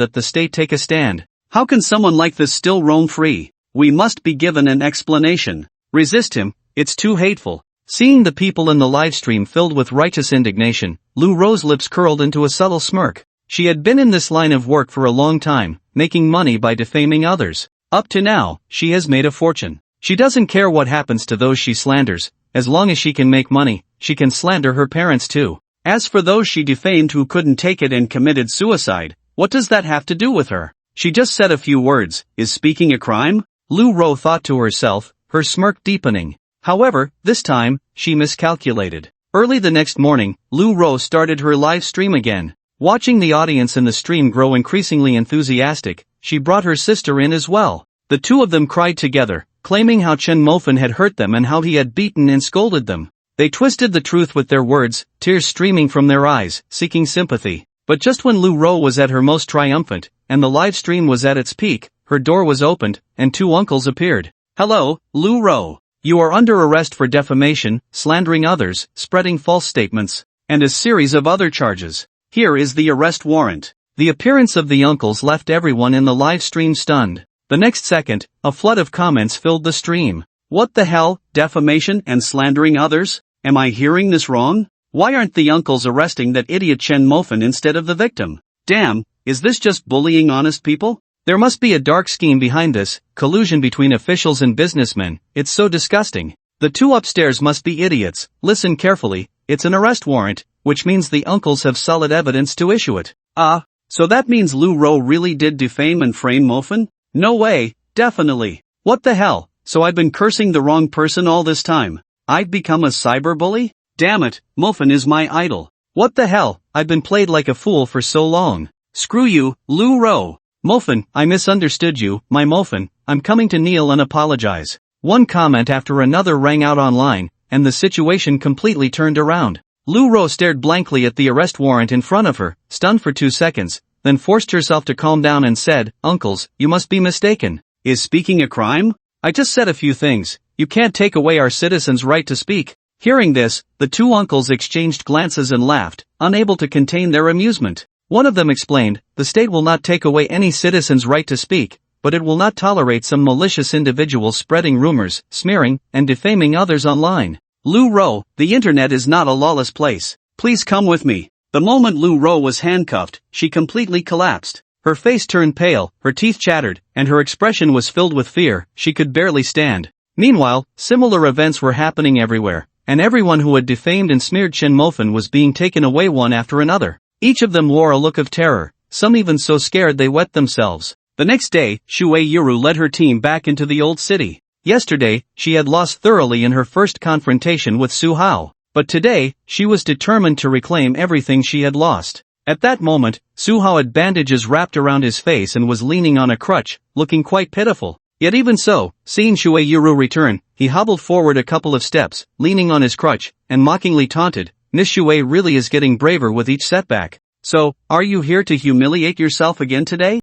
that the state take a stand. How can someone like this still roam free? We must be given an explanation. Resist him, it's too hateful." Seeing the people in the livestream filled with righteous indignation, Lu Ro's lips curled into a subtle smirk. She had been in this line of work for a long time, making money by defaming others. Up to now, she has made a fortune. She doesn't care what happens to those she slanders. As long as she can make money, she can slander her parents too. As for those she defamed who couldn't take it and committed suicide, what does that have to do with her? She just said a few words. Is speaking a crime? Lu Ro thought to herself, her smirk deepening. However, this time, she miscalculated. Early the next morning, Lu Ro started her live stream again. Watching the audience in the stream grow increasingly enthusiastic, she brought her sister in as well. The two of them cried together, claiming how Chen Mofan had hurt them and how he had beaten and scolded them. They twisted the truth with their words, tears streaming from their eyes, seeking sympathy. But just when Lu Ro was at her most triumphant, and the live stream was at its peak, her door was opened, and two uncles appeared. "Hello, Lu Ro. You are under arrest for defamation, slandering others, spreading false statements, and a series of other charges. Here is the arrest warrant." The appearance of the uncles left everyone in the live stream stunned. The next second, a flood of comments filled the stream. "What the hell, defamation and slandering others? Am I hearing this wrong? Why aren't the uncles arresting that idiot Chen Mofan instead of the victim? Damn, is this just bullying honest people? There must be a dark scheme behind this, collusion between officials and businessmen, it's so disgusting. The two upstairs must be idiots, listen carefully, it's an arrest warrant, which means the uncles have solid evidence to issue it." So that means Lu Ro really did defame and frame Mofan? No way, definitely. What the hell, so I've been cursing the wrong person all this time. I've become a cyberbully? Damn it, Mofan is my idol. What the hell, I've been played like a fool for so long. Screw you, Lu Ro. Mofan, I misunderstood you, my Mofan, I'm coming to kneel and apologize. One comment after another rang out online, and the situation completely turned around. Lu Ro stared blankly at the arrest warrant in front of her, stunned for 2 seconds, then forced herself to calm down and said, "Uncles, you must be mistaken. Is speaking a crime? I just said a few things. You can't take away our citizens' right to speak." Hearing this, the two uncles exchanged glances and laughed, unable to contain their amusement. One of them explained, "The state will not take away any citizen's right to speak, but it will not tolerate some malicious individuals spreading rumors, smearing, and defaming others online." Lu Ro, the internet is not a lawless place. Please come with me. The moment Lu Ro was handcuffed, she completely collapsed. Her face turned pale, her teeth chattered, and her expression was filled with fear, she could barely stand. Meanwhile, similar events were happening everywhere, and everyone who had defamed and smeared Chen Mofan was being taken away one after another. Each of them wore a look of terror, some even so scared they wet themselves. The next day, Shui Yuru led her team back into the old city. Yesterday, she had lost thoroughly in her first confrontation with Su Hao, but today, she was determined to reclaim everything she had lost. At that moment, Su Hao had bandages wrapped around his face and was leaning on a crutch, looking quite pitiful. Yet even so, seeing Shui Yuru return, he hobbled forward a couple of steps, leaning on his crutch, and mockingly taunted, "Miss Shui really is getting braver with each setback. So, are you here to humiliate yourself again today?"